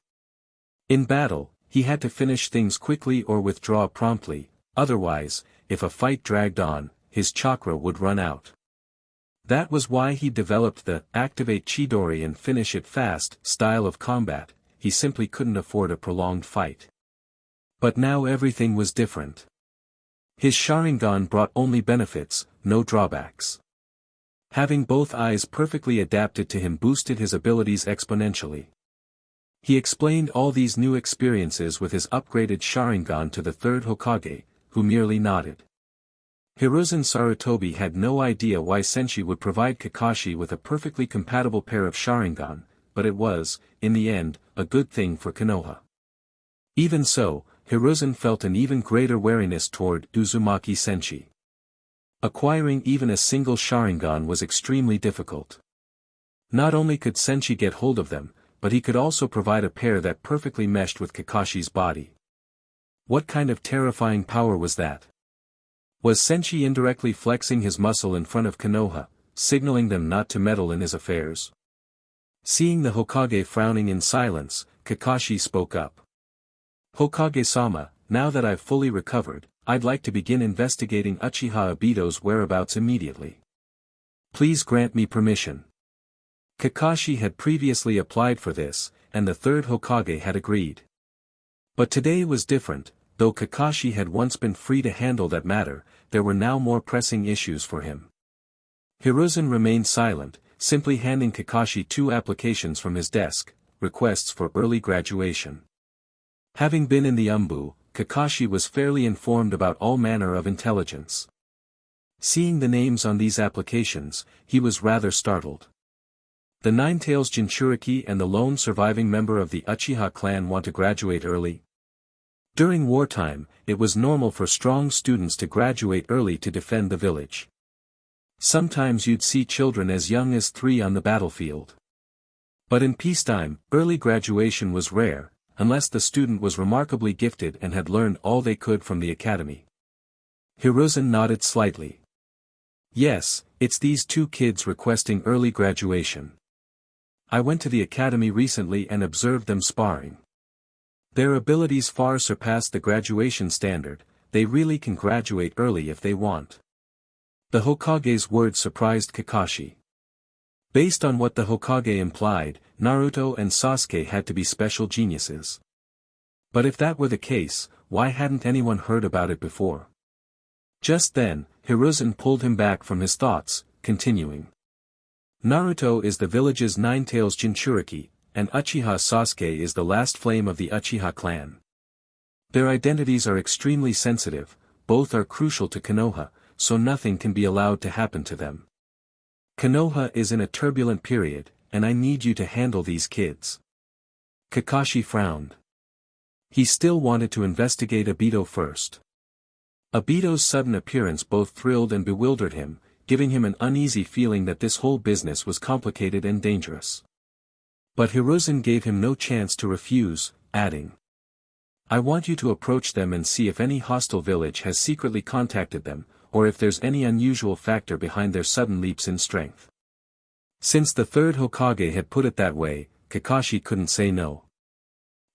In battle, he had to finish things quickly or withdraw promptly, otherwise, if a fight dragged on, his chakra would run out. That was why he developed the activate Chidori and finish it fast style of combat. He simply couldn't afford a prolonged fight. But now everything was different. His Sharingan brought only benefits, no drawbacks. Having both eyes perfectly adapted to him boosted his abilities exponentially. He explained all these new experiences with his upgraded Sharingan to the third Hokage, who merely nodded. Hiruzen Sarutobi had no idea why Senshi would provide Kakashi with a perfectly compatible pair of Sharingan, but it was, in the end, a good thing for Konoha. Even so, Hiruzen felt an even greater wariness toward Uzumaki Senshi. Acquiring even a single Sharingan was extremely difficult. Not only could Senshi get hold of them, but he could also provide a pair that perfectly meshed with Kakashi's body. What kind of terrifying power was that? Was Senshi indirectly flexing his muscle in front of Konoha, signaling them not to meddle in his affairs? Seeing the Hokage frowning in silence, Kakashi spoke up. Hokage-sama, now that I've fully recovered, I'd like to begin investigating Uchiha Obito's whereabouts immediately. Please grant me permission. Kakashi had previously applied for this, and the third Hokage had agreed. But today was different, though Kakashi had once been free to handle that matter, there were now more pressing issues for him. Hiruzen remained silent, simply handing Kakashi 2 applications from his desk, requests for early graduation. Having been in the Umbu, Kakashi was fairly informed about all manner of intelligence. Seeing the names on these applications, he was rather startled. The Ninetales Jinchuriki and the lone surviving member of the Uchiha clan want to graduate early. During wartime, it was normal for strong students to graduate early to defend the village. Sometimes you'd see children as young as 3 on the battlefield. But in peacetime, early graduation was rare, unless the student was remarkably gifted and had learned all they could from the academy. Hiruzen nodded slightly. Yes, it's these 2 kids requesting early graduation. I went to the academy recently and observed them sparring. Their abilities far surpass the graduation standard, they really can graduate early if they want. The Hokage's words surprised Kakashi. Based on what the Hokage implied, Naruto and Sasuke had to be special geniuses. But if that were the case, why hadn't anyone heard about it before? Just then, Hiruzen pulled him back from his thoughts, continuing. Naruto is the village's Ninetales Jinchuriki, and Uchiha Sasuke is the last flame of the Uchiha clan. Their identities are extremely sensitive, both are crucial to Konoha, so nothing can be allowed to happen to them. Konoha is in a turbulent period, and I need you to handle these kids. Kakashi frowned. He still wanted to investigate Obito first. Obito's sudden appearance both thrilled and bewildered him, giving him an uneasy feeling that this whole business was complicated and dangerous. But Hiruzen gave him no chance to refuse, adding. I want you to approach them and see if any hostile village has secretly contacted them, or if there's any unusual factor behind their sudden leaps in strength. Since the third Hokage had put it that way, Kakashi couldn't say no.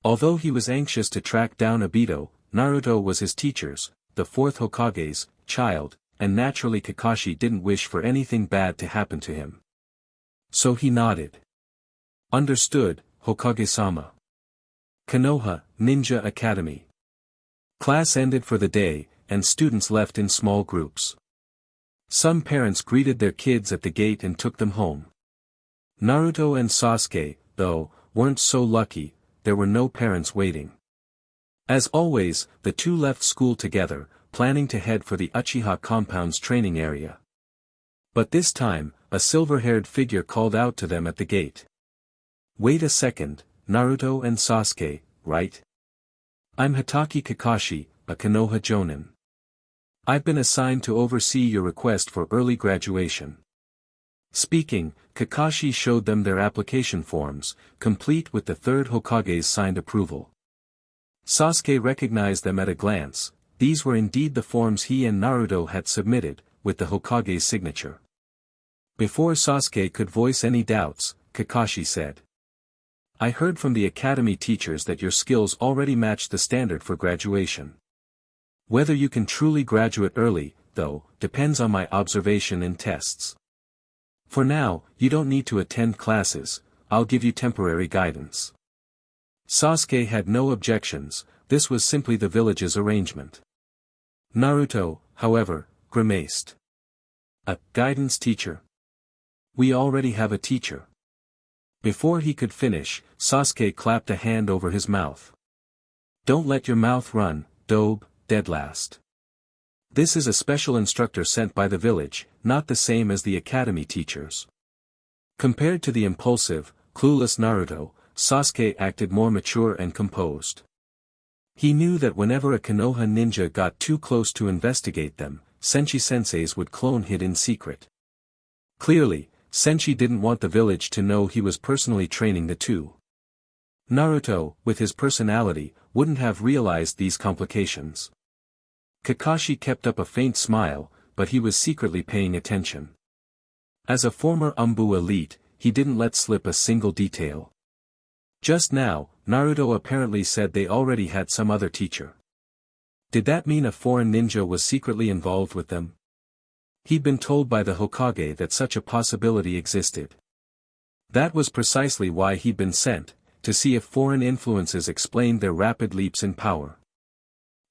Although he was anxious to track down Obito, Naruto was his teacher's, the fourth Hokage's, child, and naturally Kakashi didn't wish for anything bad to happen to him. So he nodded. Understood, Hokage-sama. Konoha, Ninja Academy. Class ended for the day, and students left in small groups. Some parents greeted their kids at the gate and took them home. Naruto and Sasuke, though, weren't so lucky. There were no parents waiting. As always, the two left school together, planning to head for the Uchiha compound's training area. But this time, a silver-haired figure called out to them at the gate. "Wait a second, Naruto and Sasuke, right? I'm Hitaki Kakashi, a Konoha Jonin. I've been assigned to oversee your request for early graduation." Speaking, Kakashi showed them their application forms, complete with the third Hokage's signed approval. Sasuke recognized them at a glance. These were indeed the forms he and Naruto had submitted, with the Hokage's signature. Before Sasuke could voice any doubts, Kakashi said, "I heard from the academy teachers that your skills already match the standard for graduation. Whether you can truly graduate early, though, depends on my observation and tests. For now, you don't need to attend classes, I'll give you temporary guidance." Sasuke had no objections, this was simply the village's arrangement. Naruto, however, grimaced. "A guidance teacher? We already have a teacher." Before he could finish, Sasuke clapped a hand over his mouth. "Don't let your mouth run, Dobe, dead last. This is a special instructor sent by the village, not the same as the academy teachers." Compared to the impulsive, clueless Naruto, Sasuke acted more mature and composed. He knew that whenever a Konoha ninja got too close to investigate them, Senshi-senseis would clone hid in secret. Clearly, Senshi didn't want the village to know he was personally training the two. Naruto, with his personality, wouldn't have realized these complications. Kakashi kept up a faint smile, but he was secretly paying attention. As a former Umbu elite, he didn't let slip a single detail. Just now, Naruto apparently said they already had some other teacher. Did that mean a foreign ninja was secretly involved with them? He'd been told by the Hokage that such a possibility existed. That was precisely why he'd been sent, to see if foreign influences explained their rapid leaps in power.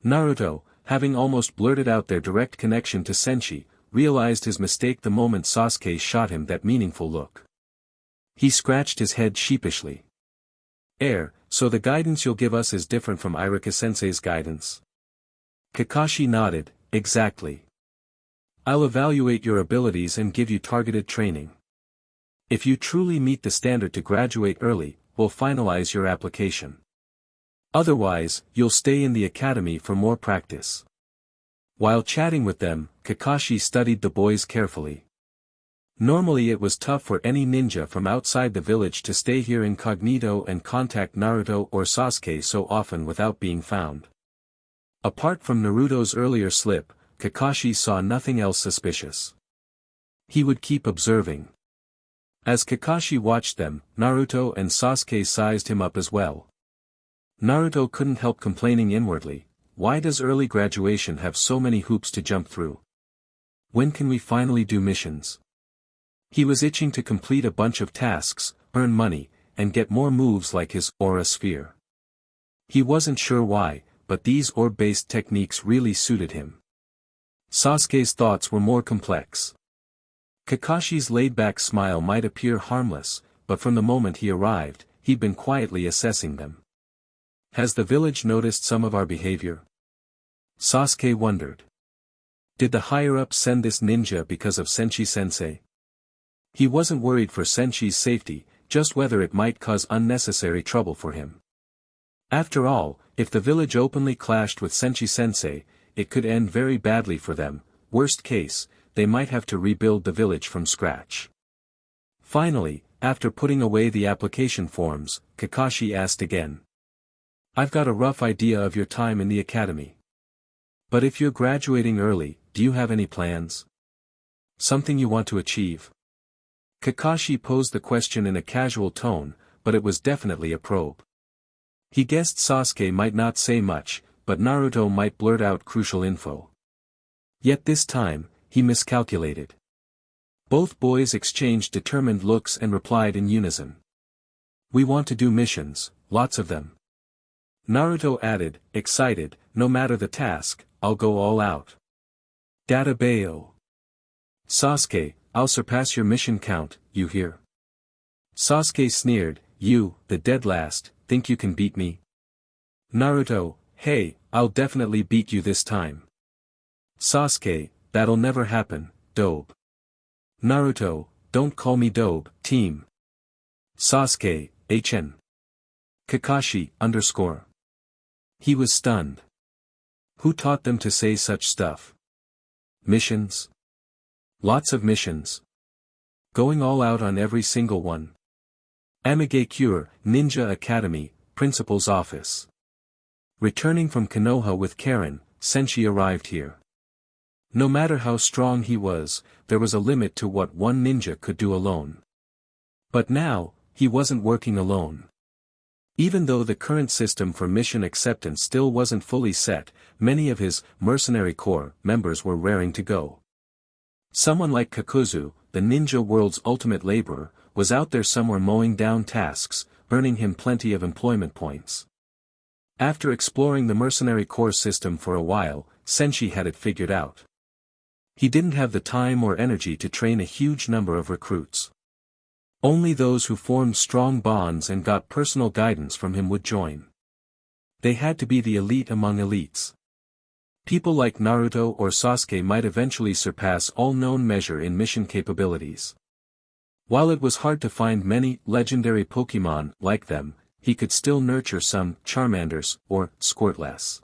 Naruto, having almost blurted out their direct connection to Senshi, realized his mistake the moment Sasuke shot him that meaningful look. He scratched his head sheepishly. So the guidance you'll give us is different from Iruka-sensei's guidance?" Kakashi nodded, "Exactly. I'll evaluate your abilities and give you targeted training. If you truly meet the standard to graduate early, we'll finalize your application. Otherwise, you'll stay in the academy for more practice." While chatting with them, Kakashi studied the boys carefully. Normally it was tough for any ninja from outside the village to stay here incognito and contact Naruto or Sasuke so often without being found. Apart from Naruto's earlier slip, Kakashi saw nothing else suspicious. He would keep observing. As Kakashi watched them, Naruto and Sasuke sized him up as well. Naruto couldn't help complaining inwardly, why does early graduation have so many hoops to jump through? When can we finally do missions? He was itching to complete a bunch of tasks, earn money, and get more moves like his aura sphere. He wasn't sure why, but these orb-based techniques really suited him. Sasuke's thoughts were more complex. Kakashi's laid-back smile might appear harmless, but from the moment he arrived, he'd been quietly assessing them. Has the village noticed some of our behavior? Sasuke wondered. Did the higher-ups send this ninja because of Senshi-sensei? He wasn't worried for Senshi's safety, just whether it might cause unnecessary trouble for him. After all, if the village openly clashed with Senshi-sensei, it could end very badly for them. Worst case, they might have to rebuild the village from scratch. Finally, after putting away the application forms, Kakashi asked again. I've got a rough idea of your time in the academy. But if you're graduating early, do you have any plans? Something you want to achieve? Kakashi posed the question in a casual tone, but it was definitely a probe. He guessed Sasuke might not say much, but Naruto might blurt out crucial info. Yet this time, he miscalculated. Both boys exchanged determined looks and replied in unison. "We want to do missions, lots of them." Naruto added, excited, "No matter the task, I'll go all out." "Data Bayo." "Sasuke, I'll surpass your mission count, you hear?" Sasuke sneered, "You, the dead last, think you can beat me?" Naruto, "Hey, I'll definitely beat you this time." Sasuke, "That'll never happen, Dobe." Naruto, "Don't call me Dobe, team." Sasuke, HN. Kakashi, _. He was stunned. Who taught them to say such stuff? Missions? Lots of missions. Going all out on every single one. Amigakure, Ninja Academy, Principal's Office. Returning from Konoha with Karen, Senshi arrived here. No matter how strong he was, there was a limit to what one ninja could do alone. But now, he wasn't working alone. Even though the current system for mission acceptance still wasn't fully set, many of his mercenary corps members were raring to go. Someone like Kakuzu, the ninja world's ultimate laborer, was out there somewhere mowing down tasks, earning him plenty of employment points. After exploring the mercenary corps system for a while, Senshi had it figured out. He didn't have the time or energy to train a huge number of recruits. Only those who formed strong bonds and got personal guidance from him would join. They had to be the elite among elites. People like Naruto or Sasuke might eventually surpass all known measure in mission capabilities. While it was hard to find many legendary Pokemon like them, he could still nurture some Charmanders or Squirtless.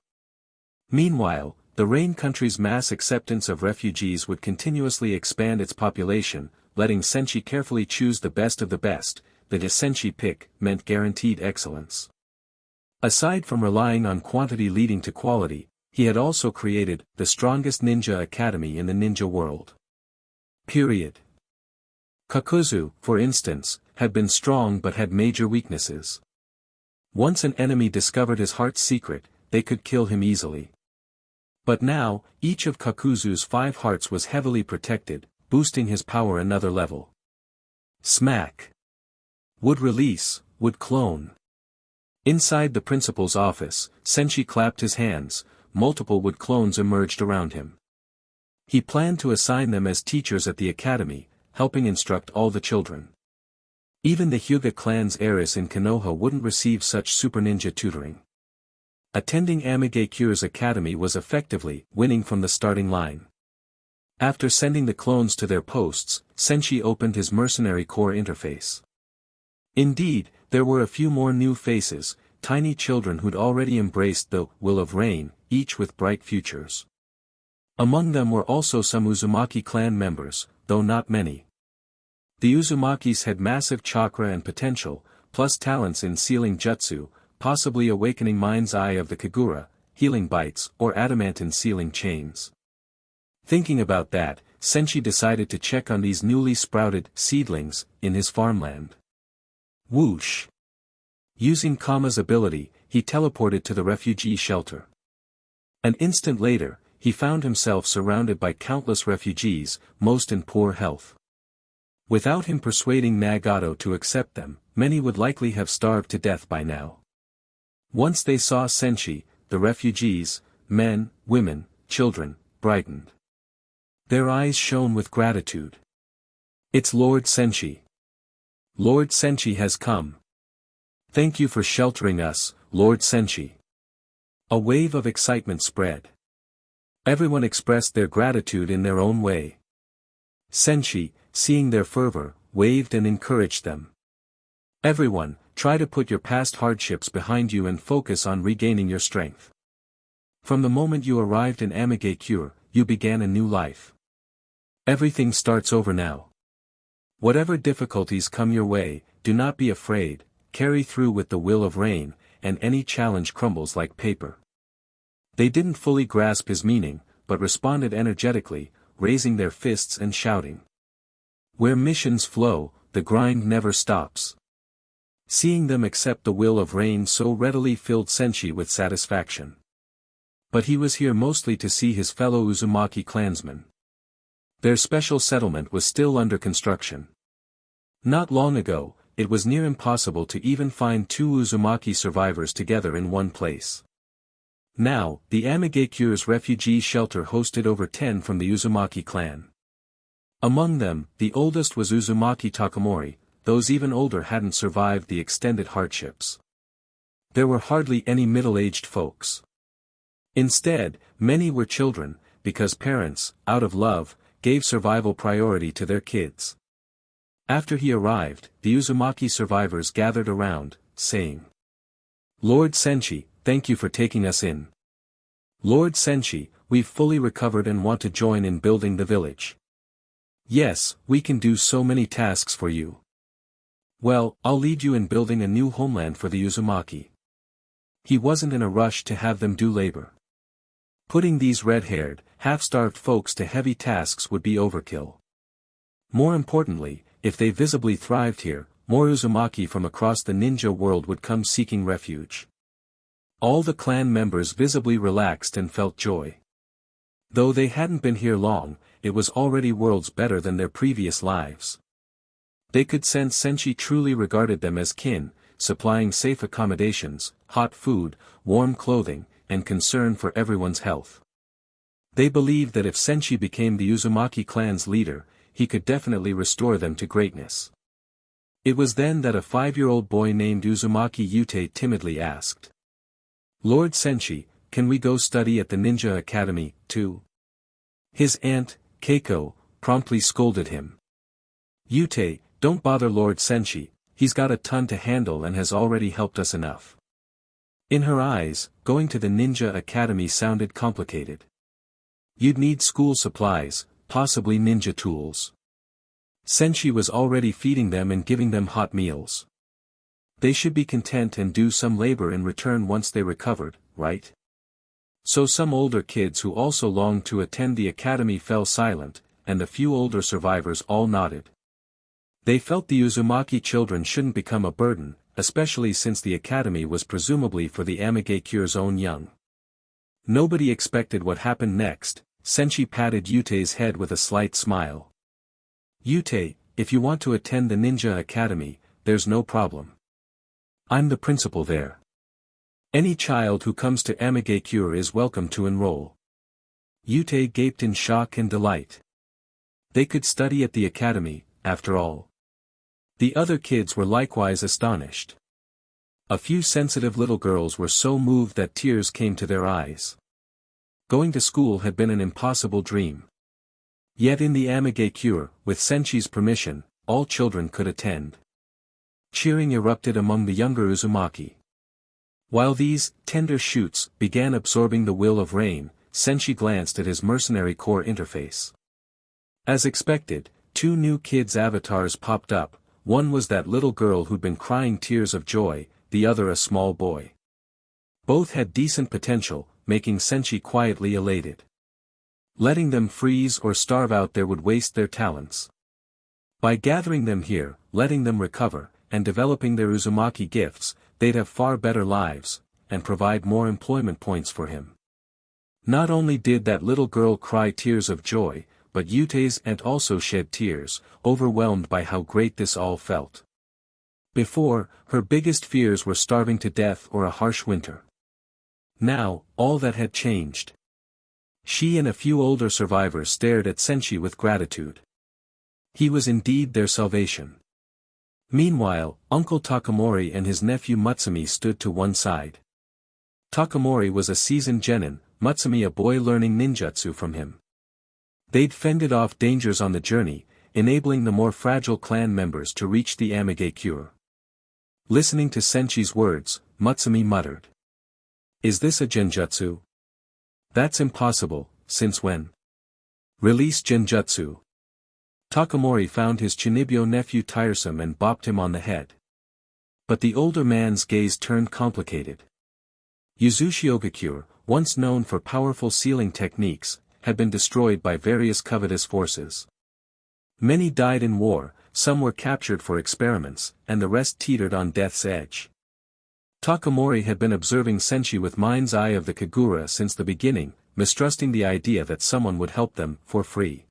Meanwhile, the Rain country's mass acceptance of refugees would continuously expand its population, letting Senshi carefully choose the best of the best. The Senshi pick meant guaranteed excellence. Aside from relying on quantity leading to quality, he had also created the strongest ninja academy in the ninja world. Period. Kakuzu, for instance, had been strong but had major weaknesses. Once an enemy discovered his heart's secret, they could kill him easily. But now, each of Kakuzu's 5 hearts was heavily protected, boosting his power another level. Smack. Would release, would clone. Inside the principal's office, Senshi clapped his hands, multiple would clones emerged around him. He planned to assign them as teachers at the academy, helping instruct all the children. Even the Hyuga clan's heiress in Konoha wouldn't receive such super ninja tutoring. Attending Amigakure's academy was effectively winning from the starting line. After sending the clones to their posts, Senshi opened his mercenary corps interface. Indeed, there were a few more new faces, tiny children who'd already embraced the will of rain, each with bright futures. Among them were also some Uzumaki clan members, though not many. The Uzumakis had massive chakra and potential, plus talents in sealing jutsu, possibly awakening mind's eye of the Kagura, healing bites, or adamantine sealing chains. Thinking about that, Senshi decided to check on these newly sprouted seedlings in his farmland. Whoosh! Using Kama's ability, he teleported to the refugee shelter. An instant later, he found himself surrounded by countless refugees, most in poor health. Without him persuading Nagato to accept them, many would likely have starved to death by now. Once they saw Senshi, the refugees, men, women, children, brightened. Their eyes shone with gratitude. "It's Lord Senshi. Lord Senshi has come. Thank you for sheltering us, Lord Senshi." A wave of excitement spread. Everyone expressed their gratitude in their own way. Senshi, seeing their fervor, waved and encouraged them. "Everyone, try to put your past hardships behind you and focus on regaining your strength. From the moment you arrived in Amigakure, you began a new life. Everything starts over now. Whatever difficulties come your way, do not be afraid, carry through with the will of rain, and any challenge crumbles like paper." They didn't fully grasp his meaning, but responded energetically, raising their fists and shouting. Where missions flow, the grind never stops. Seeing them accept the will of rain so readily filled Senshi with satisfaction. But he was here mostly to see his fellow Uzumaki clansmen. Their special settlement was still under construction. Not long ago, it was near impossible to even find two Uzumaki survivors together in one place. Now, the Amagakyure's refugee shelter hosted over 10 from the Uzumaki clan. Among them, the oldest was Uzumaki Takamori. Those even older hadn't survived the extended hardships. There were hardly any middle-aged folks. Instead, many were children, because parents, out of love, gave survival priority to their kids. After he arrived, the Uzumaki survivors gathered around, saying, "Lord Senshi, thank you for taking us in. Lord Senshi, we've fully recovered and want to join in building the village. Yes, we can do so many tasks for you. Well, I'll lead you in building a new homeland for the Uzumaki." He wasn't in a rush to have them do labor. Putting these red-haired, half-starved folks to heavy tasks would be overkill. More importantly, if they visibly thrived here, more Uzumaki from across the ninja world would come seeking refuge. All the clan members visibly relaxed and felt joy. Though they hadn't been here long, it was already worlds better than their previous lives. They could sense Senshi truly regarded them as kin, supplying safe accommodations, hot food, warm clothing, and concern for everyone's health. They believed that if Senshi became the Uzumaki clan's leader, he could definitely restore them to greatness. It was then that a 5-year-old boy named Uzumaki Yutei timidly asked, "Lord Senshi, can we go study at the ninja academy, too?" His aunt, Keiko, promptly scolded him. "Yutei, don't bother Lord Senshi, he's got a ton to handle and has already helped us enough." In her eyes, going to the ninja academy sounded complicated. You'd need school supplies, possibly ninja tools. Senshi was already feeding them and giving them hot meals. They should be content and do some labor in return once they recovered, right? So some older kids who also longed to attend the academy fell silent, and the few older survivors all nodded. They felt the Uzumaki children shouldn't become a burden, especially since the academy was presumably for the Amagakyure's own young. Nobody expected what happened next. Senshi patted Yutei's head with a slight smile. "Yutei, if you want to attend the ninja academy, there's no problem. I'm the principal there. Any child who comes to Amagakyure is welcome to enroll." Yutei gaped in shock and delight. They could study at the academy, after all. The other kids were likewise astonished. A few sensitive little girls were so moved that tears came to their eyes. Going to school had been an impossible dream. Yet in the Amagakyure, with Senshi's permission, all children could attend. Cheering erupted among the younger Uzumaki. While these tender shoots began absorbing the will of rain, Senshi glanced at his mercenary core interface. As expected, 2 new kids' avatars popped up. One was that little girl who'd been crying tears of joy, the other a small boy. Both had decent potential, making Senshi quietly elated. Letting them freeze or starve out there would waste their talents. By gathering them here, letting them recover, and developing their Uzumaki gifts, they'd have far better lives, and provide more employment points for him. Not only did that little girl cry tears of joy, but Yutei's aunt also shed tears, overwhelmed by how great this all felt. Before, her biggest fears were starving to death or a harsh winter. Now, all that had changed. She and a few older survivors stared at Senshi with gratitude. He was indeed their salvation. Meanwhile, Uncle Takamori and his nephew Mutsumi stood to one side. Takamori was a seasoned genin, Mutsumi a boy learning ninjutsu from him. They'd fended off dangers on the journey, enabling the more fragile clan members to reach the Amagakyure. Listening to Senshi's words, Mutsumi muttered. "Is this a genjutsu? That's impossible, since when? Release genjutsu." Takamori found his Chunibyo nephew tiresome and bopped him on the head. But the older man's gaze turned complicated. Uzushiogakyure, once known for powerful sealing techniques, had been destroyed by various covetous forces. Many died in war, some were captured for experiments, and the rest teetered on death's edge. Takamori had been observing Senshi with mind's eye of the Kagura since the beginning, mistrusting the idea that someone would help them for free.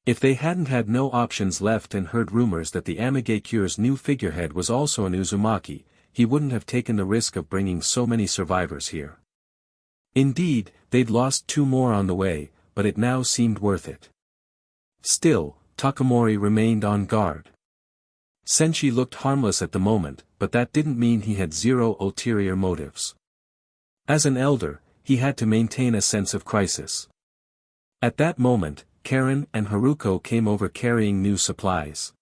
If they hadn't had no options left and heard rumors that the Amagakyure's new figurehead was also an Uzumaki, he wouldn't have taken the risk of bringing so many survivors here. Indeed, they'd lost 2 more on the way, but it now seemed worth it. Still, Takamori remained on guard. Senshi looked harmless at the moment, but that didn't mean he had zero ulterior motives. As an elder, he had to maintain a sense of crisis. At that moment, Karen and Haruko came over carrying new supplies.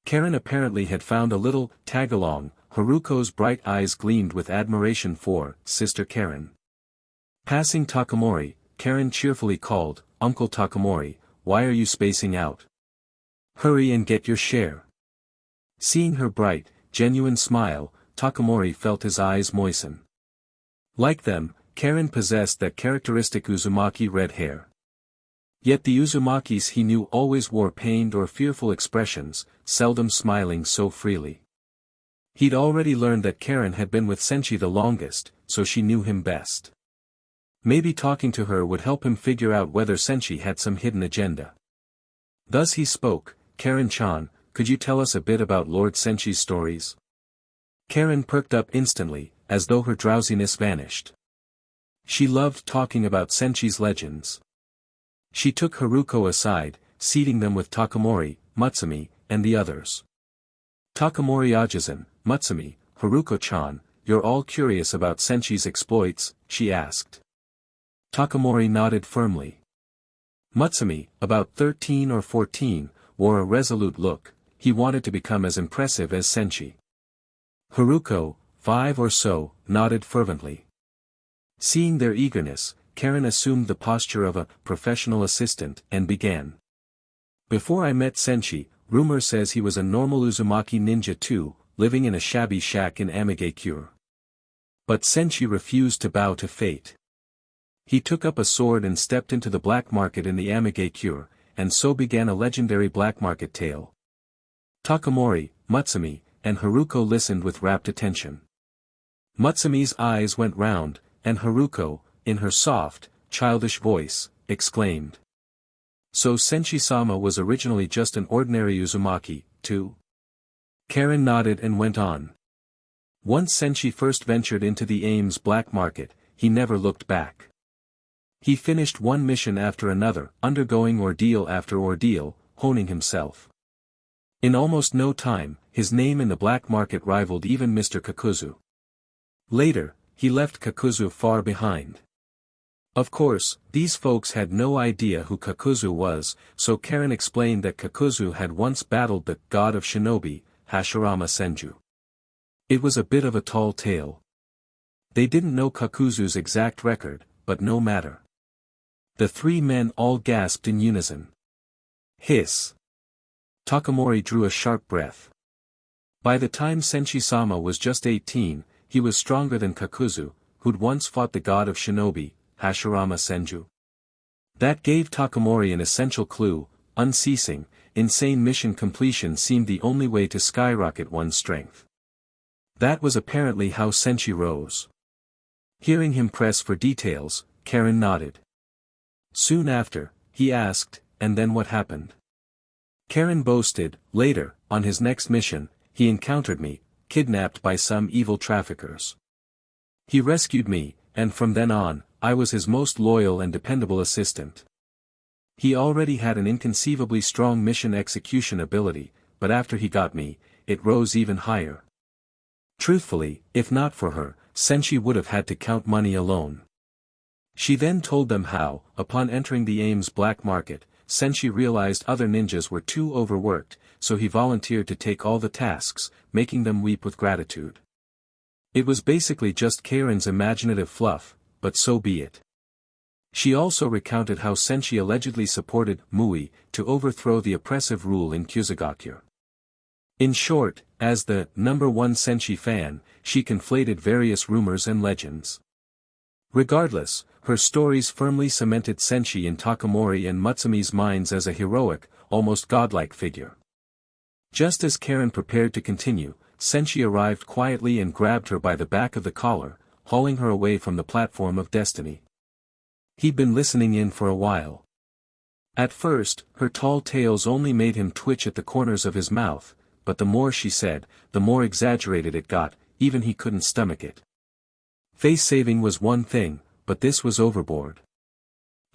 Karen apparently had found a little tag-along. Haruko's bright eyes gleamed with admiration for Sister Karen. Passing Takamori, Karen cheerfully called, "Uncle Takamori, why are you spacing out? Hurry and get your share." Seeing her bright, genuine smile, Takamori felt his eyes moisten. Like them, Karen possessed that characteristic Uzumaki red hair. Yet the Uzumakis he knew always wore pained or fearful expressions, seldom smiling so freely. He'd already learned that Karen had been with Senshi the longest, so she knew him best. Maybe talking to her would help him figure out whether Senshi had some hidden agenda. Thus he spoke, "Karen-chan, could you tell us a bit about Lord Senshi's stories?" Karen perked up instantly, as though her drowsiness vanished. She loved talking about Senshi's legends. She took Haruko aside, seating them with Takamori, Mutsumi, and the others. "Takamori Ajisen, Mutsumi, Haruko-chan, you're all curious about Senshi's exploits," she asked. Takamori nodded firmly. Mutsumi, about 13 or 14, wore a resolute look. He wanted to become as impressive as Senshi. Haruko, 5 or so, nodded fervently. Seeing their eagerness, Karen assumed the posture of a professional assistant and began. "Before I met Senshi, rumor says he was a normal Uzumaki ninja too, living in a shabby shack in Amagakyure. But Senshi refused to bow to fate. He took up a sword and stepped into the black market in the Amagakyure, and so began a legendary black market tale." Takamori, Mutsumi, and Haruko listened with rapt attention. Mutsumi's eyes went round, and Haruko, in her soft, childish voice, exclaimed. "So Senshi-sama was originally just an ordinary Uzumaki, too?" Karen nodded and went on. "Once Senshi first ventured into the Ames black market, he never looked back. He finished one mission after another, undergoing ordeal after ordeal, honing himself. In almost no time, his name in the black market rivaled even Mr. Kakuzu. Later, he left Kakuzu far behind. Of course, these folks had no idea who Kakuzu was, so Karen explained that Kakuzu had once battled the god of shinobi, Hashirama Senju. It was a bit of a tall tale. They didn't know Kakuzu's exact record, but no matter. The 3 men all gasped in unison. Hiss. Takamori drew a sharp breath. By the time Senshi-sama was just 18, he was stronger than Kakuzu, who'd once fought the god of shinobi, Hashirama Senju. That gave Takamori an essential clue: unceasing, insane mission completion seemed the only way to skyrocket one's strength. That was apparently how Senshi rose. Hearing him press for details, Karen nodded. Soon after, he asked, "And then what happened?" Karen boasted, "Later, on his next mission, he encountered me, kidnapped by some evil traffickers. He rescued me, and from then on, I was his most loyal and dependable assistant. He already had an inconceivably strong mission execution ability, but after he got me, it rose even higher. Truthfully, if not for her, Senshi would have had to count money alone." She then told them how, upon entering the Ames black market, Senshi realized other ninjas were too overworked, so he volunteered to take all the tasks, making them weep with gratitude. It was basically just Karen's imaginative fluff, but so be it. She also recounted how Senshi allegedly supported Mui to overthrow the oppressive rule in Kyuzugakyure. In short, as the #1 Senshi fan, she conflated various rumors and legends. Regardless, her stories firmly cemented Senshi in Takamori and Mutsumi's minds as a heroic, almost godlike figure. Just as Karen prepared to continue, Senshi arrived quietly and grabbed her by the back of the collar, hauling her away from the platform of destiny. He'd been listening in for a while. At first, her tall tales only made him twitch at the corners of his mouth, but the more she said, the more exaggerated it got, even he couldn't stomach it. Face saving was one thing, but this was overboard.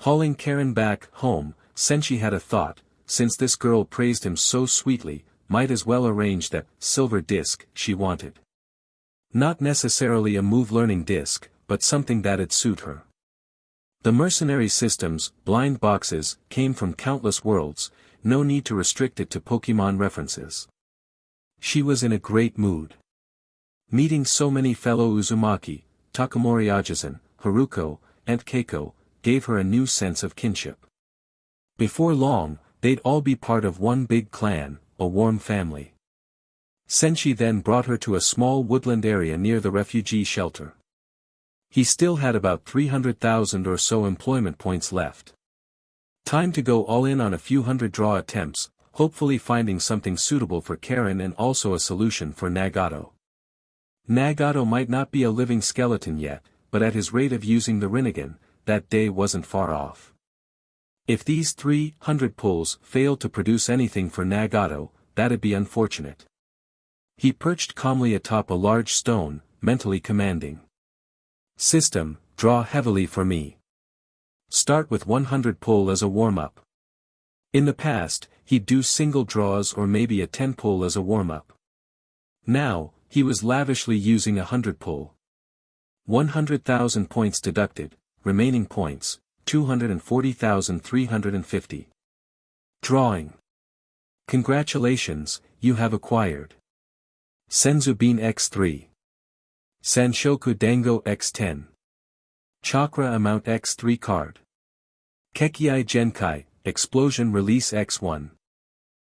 Hauling Karen back home, Senshi had a thought: since this girl praised him so sweetly, might as well arrange that silver disc she wanted. Not necessarily a move-learning disc, but something that'd suit her. The mercenary systems, blind boxes, came from countless worlds, no need to restrict it to Pokemon references. She was in a great mood. Meeting so many fellow Uzumaki, Takamori Ajisen, Haruko, and Keiko, gave her a new sense of kinship. Before long, they'd all be part of one big clan, a warm family. Senshi then brought her to a small woodland area near the refugee shelter. He still had about 300,000 or so employment points left. Time to go all in on a few hundred draw attempts, hopefully finding something suitable for Karen and also a solution for Nagato. Nagato might not be a living skeleton yet, but at his rate of using the Rinnegan, that day wasn't far off. If these 300 pulls failed to produce anything for Nagato, that'd be unfortunate. He perched calmly atop a large stone, mentally commanding. System, draw heavily for me. Start with 100 pull as a warm-up. In the past, he'd do single draws or maybe a 10 pull as a warm-up. Now, he was lavishly using 100 pull. 100,000 points deducted, remaining points, 240,350. Drawing. Congratulations, you have acquired Senzubin X3. Sanshoku Dango X10. Chakra Amount X3 card. Kekiai Genkai, Explosion Release X1.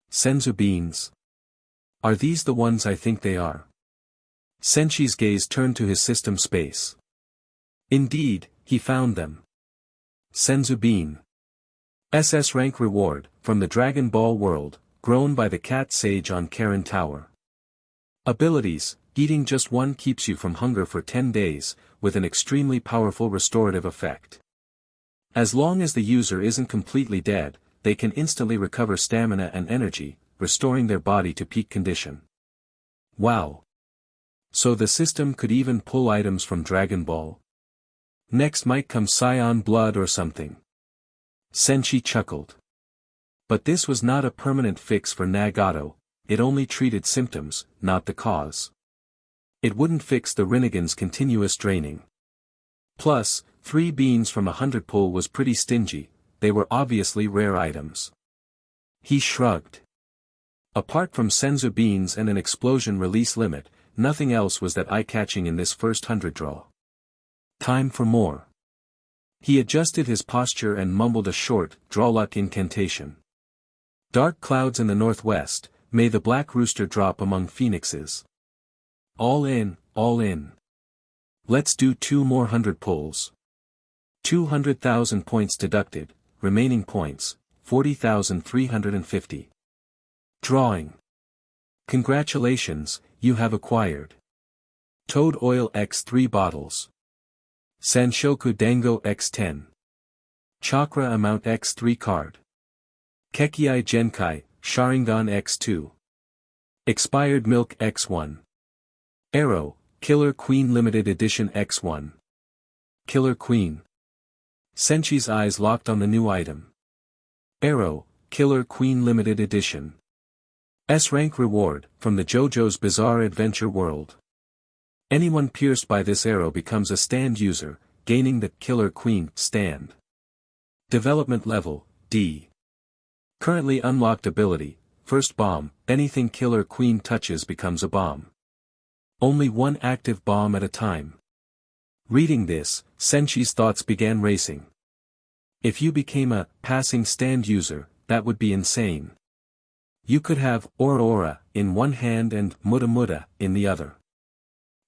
Senzubins. Are these the ones I think they are? Senshi's gaze turned to his system space. Indeed, he found them. Senzubin. SS rank reward, from the Dragon Ball world, grown by the cat sage on Karen Tower. Abilities: eating just one keeps you from hunger for 10 days, with an extremely powerful restorative effect. As long as the user isn't completely dead, they can instantly recover stamina and energy, restoring their body to peak condition. Wow! So the system could even pull items from Dragon Ball? Next might come Scion Blood or something. Senshi chuckled. But this was not a permanent fix for Nagato, it only treated symptoms, not the cause. It wouldn't fix the Rinnegan's continuous draining. Plus, 3 beans from 100 pull was pretty stingy, they were obviously rare items. He shrugged. Apart from Senzu beans and an explosion release limit, nothing else was that eye-catching in this first 100 draw. Time for more. He adjusted his posture and mumbled a short, draw-luck incantation. Dark clouds in the northwest, may the black rooster drop among phoenixes. All in, all in. Let's do 2 more 100 pulls. 200,000 points deducted, remaining points, 40,350. Drawing. Congratulations, you have acquired Toad Oil X3 bottles. Sanshoku Dango X10. Chakra Amount X3 card. Kekiai Genkai, Sharingan X2. Expired Milk X1. Arrow, Killer Queen Limited Edition X1. Killer Queen. Senshi's eyes locked on the new item. Arrow, Killer Queen Limited Edition. S-rank reward, from the JoJo's Bizarre Adventure world. Anyone pierced by this arrow becomes a stand user, gaining the Killer Queen stand. Development level, D. Currently unlocked ability, first bomb, anything Killer Queen touches becomes a bomb. Only one active bomb at a time. Reading this, Senshi's thoughts began racing. If you became a passing stand user, that would be insane. You could have Aura in one hand and Muda in the other.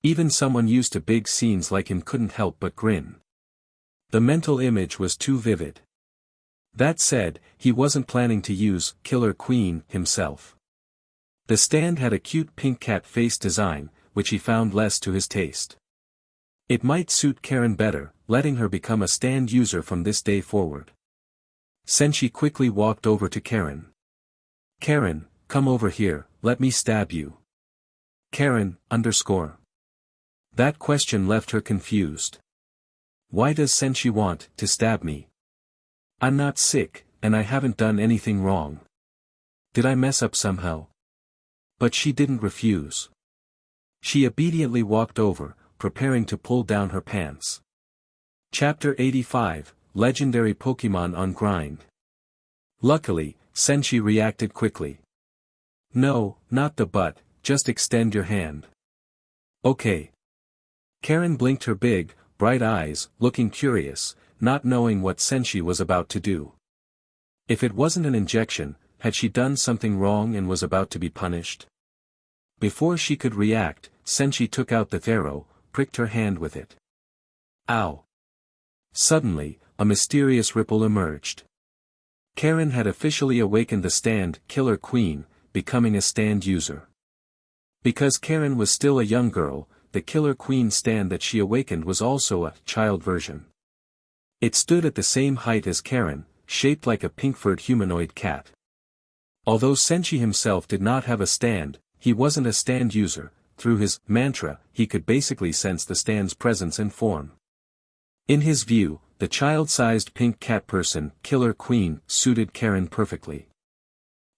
Even someone used to big scenes like him couldn't help but grin. The mental image was too vivid. That said, he wasn't planning to use Killer Queen himself. The stand had a cute pink cat face design, which he found less to his taste. It might suit Karen better, letting her become a stand user from this day forward. Senshi quickly walked over to Karen. Karen, come over here, let me stab you. Karen, _ That question left her confused. Why does Senshi want to stab me? I'm not sick, and I haven't done anything wrong. Did I mess up somehow? But she didn't refuse. She obediently walked over, preparing to pull down her pants. Chapter 85, Legendary Pokemon on Grind. Luckily, Senshi reacted quickly. No, not the butt, just extend your hand. Okay. Karen blinked her big, bright eyes, looking curious, not knowing what Senshi was about to do. If it wasn't an injection, had she done something wrong and was about to be punished? Before she could react, Senshi took out the arrow, pricked her hand with it. Ow! Suddenly, a mysterious ripple emerged. Karen had officially awakened the stand Killer Queen, becoming a stand user. Because Karen was still a young girl, the Killer Queen stand that she awakened was also a child version. It stood at the same height as Karen, shaped like a pink-furred humanoid cat. Although Senshi himself did not have a stand, he wasn't a stand user. Through his mantra, he could basically sense the stand's presence and form. In his view, the child-sized pink cat person, Killer Queen, suited Karen perfectly.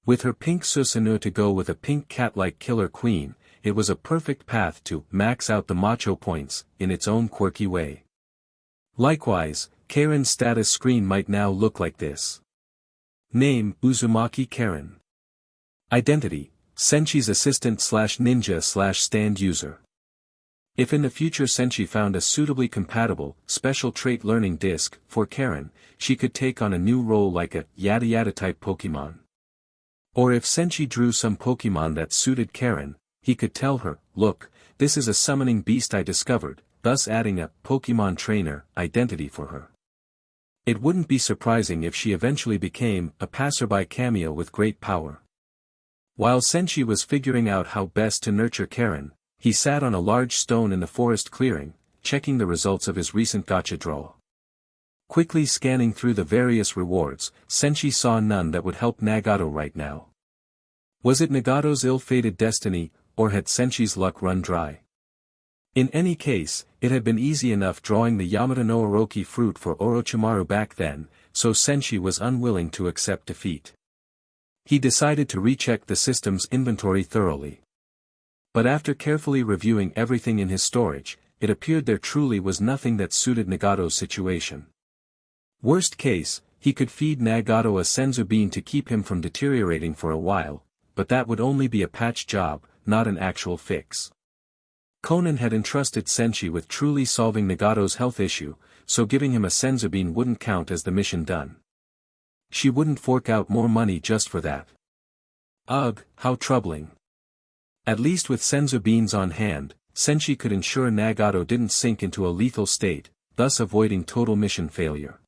With her pink Susanoo to go with a pink cat like Killer Queen, it was a perfect path to max out the macho points, in its own quirky way. Likewise, Karen's status screen might now look like this. Name, Uzumaki Karen. Identity, Senshi's assistant/ninja/stand user. If in the future Senshi found a suitably compatible, special trait learning disc for Karen, she could take on a new role like a yada yada type Pokemon. Or if Senshi drew some Pokemon that suited Karen, he could tell her, look, this is a summoning beast I discovered, thus adding a Pokemon trainer identity for her. It wouldn't be surprising if she eventually became a passerby cameo with great power. While Senshi was figuring out how best to nurture Karen, he sat on a large stone in the forest clearing, checking the results of his recent gacha draw. Quickly scanning through the various rewards, Senshi saw none that would help Nagato right now. Was it Nagato's ill-fated destiny, or had Senshi's luck run dry? In any case, it had been easy enough drawing the Yamata no Orochi fruit for Orochimaru back then, so Senshi was unwilling to accept defeat. He decided to recheck the system's inventory thoroughly. But after carefully reviewing everything in his storage, it appeared there truly was nothing that suited Nagato's situation. Worst case, he could feed Nagato a senzu bean to keep him from deteriorating for a while, but that would only be a patch job, not an actual fix. Conan had entrusted Senshi with truly solving Nagato's health issue, so giving him a senzu bean wouldn't count as the mission done. She wouldn't fork out more money just for that. Ugh, how troubling. At least with senzu beans on hand, Senshi could ensure Nagato didn't sink into a lethal state, thus avoiding total mission failure.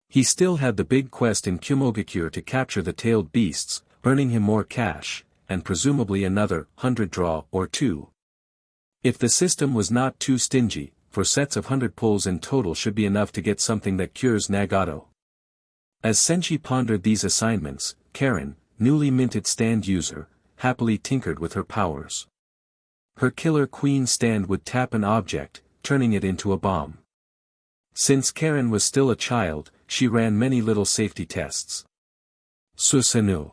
He still had the big quest in Kumogakure to capture the tailed beasts, earning him more cash, and presumably another 100 draw or 2. If the system was not too stingy, 4 sets of 100 pulls in total should be enough to get something that cures Nagato. As Senshi pondered these assignments, Karen, newly minted stand user, happily tinkered with her powers. Her Killer Queen stand would tap an object, turning it into a bomb. Since Karen was still a child, she ran many little safety tests. Susanoo.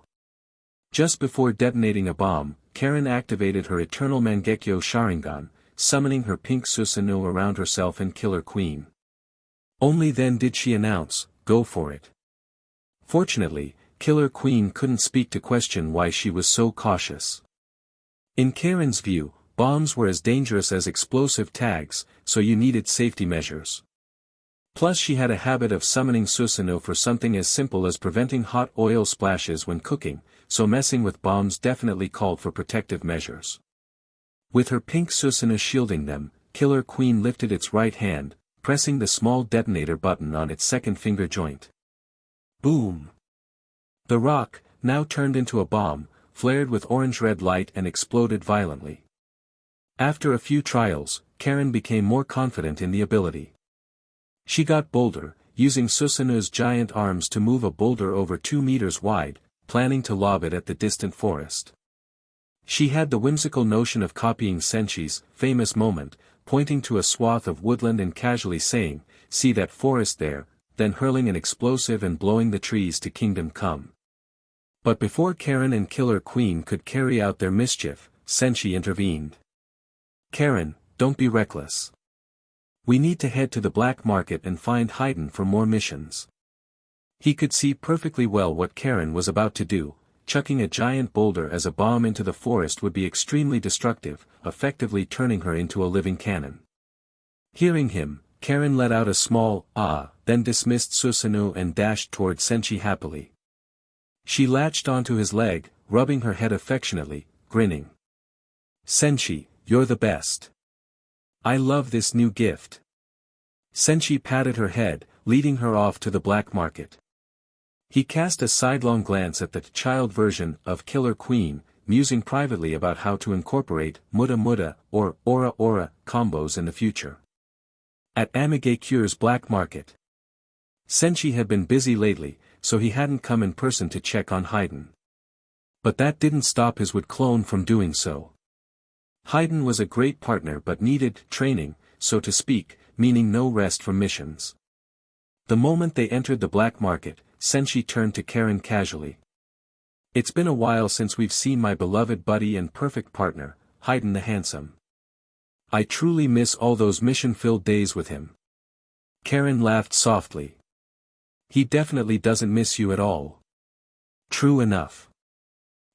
Just before detonating a bomb, Karen activated her Eternal Mangekyo Sharingan, summoning her pink Susanoo around herself and Killer Queen. Only then did she announce, "Go for it." Fortunately, Killer Queen couldn't speak to question why she was so cautious. In Karen's view, bombs were as dangerous as explosive tags, so you needed safety measures. Plus she had a habit of summoning Susanoo for something as simple as preventing hot oil splashes when cooking, so messing with bombs definitely called for protective measures. With her pink Susanoo shielding them, Killer Queen lifted its right hand, pressing the small detonator button on its second finger joint. Boom! The rock, now turned into a bomb, flared with orange-red light and exploded violently. After a few trials, Karen became more confident in the ability. She got bolder, using Susanu's giant arms to move a boulder over 2 meters wide, planning to lob it at the distant forest. She had the whimsical notion of copying Senshi's famous moment, pointing to a swath of woodland and casually saying, "See that forest there," then hurling an explosive and blowing the trees to kingdom come. But before Karen and Killer Queen could carry out their mischief, Senshi intervened. "Karen, don't be reckless. We need to head to the black market and find Haydn for more missions." He could see perfectly well what Karen was about to do. Chucking a giant boulder as a bomb into the forest would be extremely destructive, effectively turning her into a living cannon. Hearing him, Karen let out a small "ah," then dismissed Susanu and dashed toward Senshi happily. She latched onto his leg, rubbing her head affectionately, grinning. "Senshi, you're the best. I love this new gift." Senshi patted her head, leading her off to the black market. He cast a sidelong glance at the child version of Killer Queen, musing privately about how to incorporate muda muda or aura aura combos in the future. At Amigekure's black market. Senshi had been busy lately, so he hadn't come in person to check on Haydn. But that didn't stop his wood clone from doing so. Haydn was a great partner but needed training, so to speak, meaning no rest from missions. The moment they entered the black market, Senshi turned to Karen casually. "It's been a while since we've seen my beloved buddy and perfect partner, Haydn the Handsome. I truly miss all those mission-filled days with him." Karen laughed softly. "He definitely doesn't miss you at all." True enough.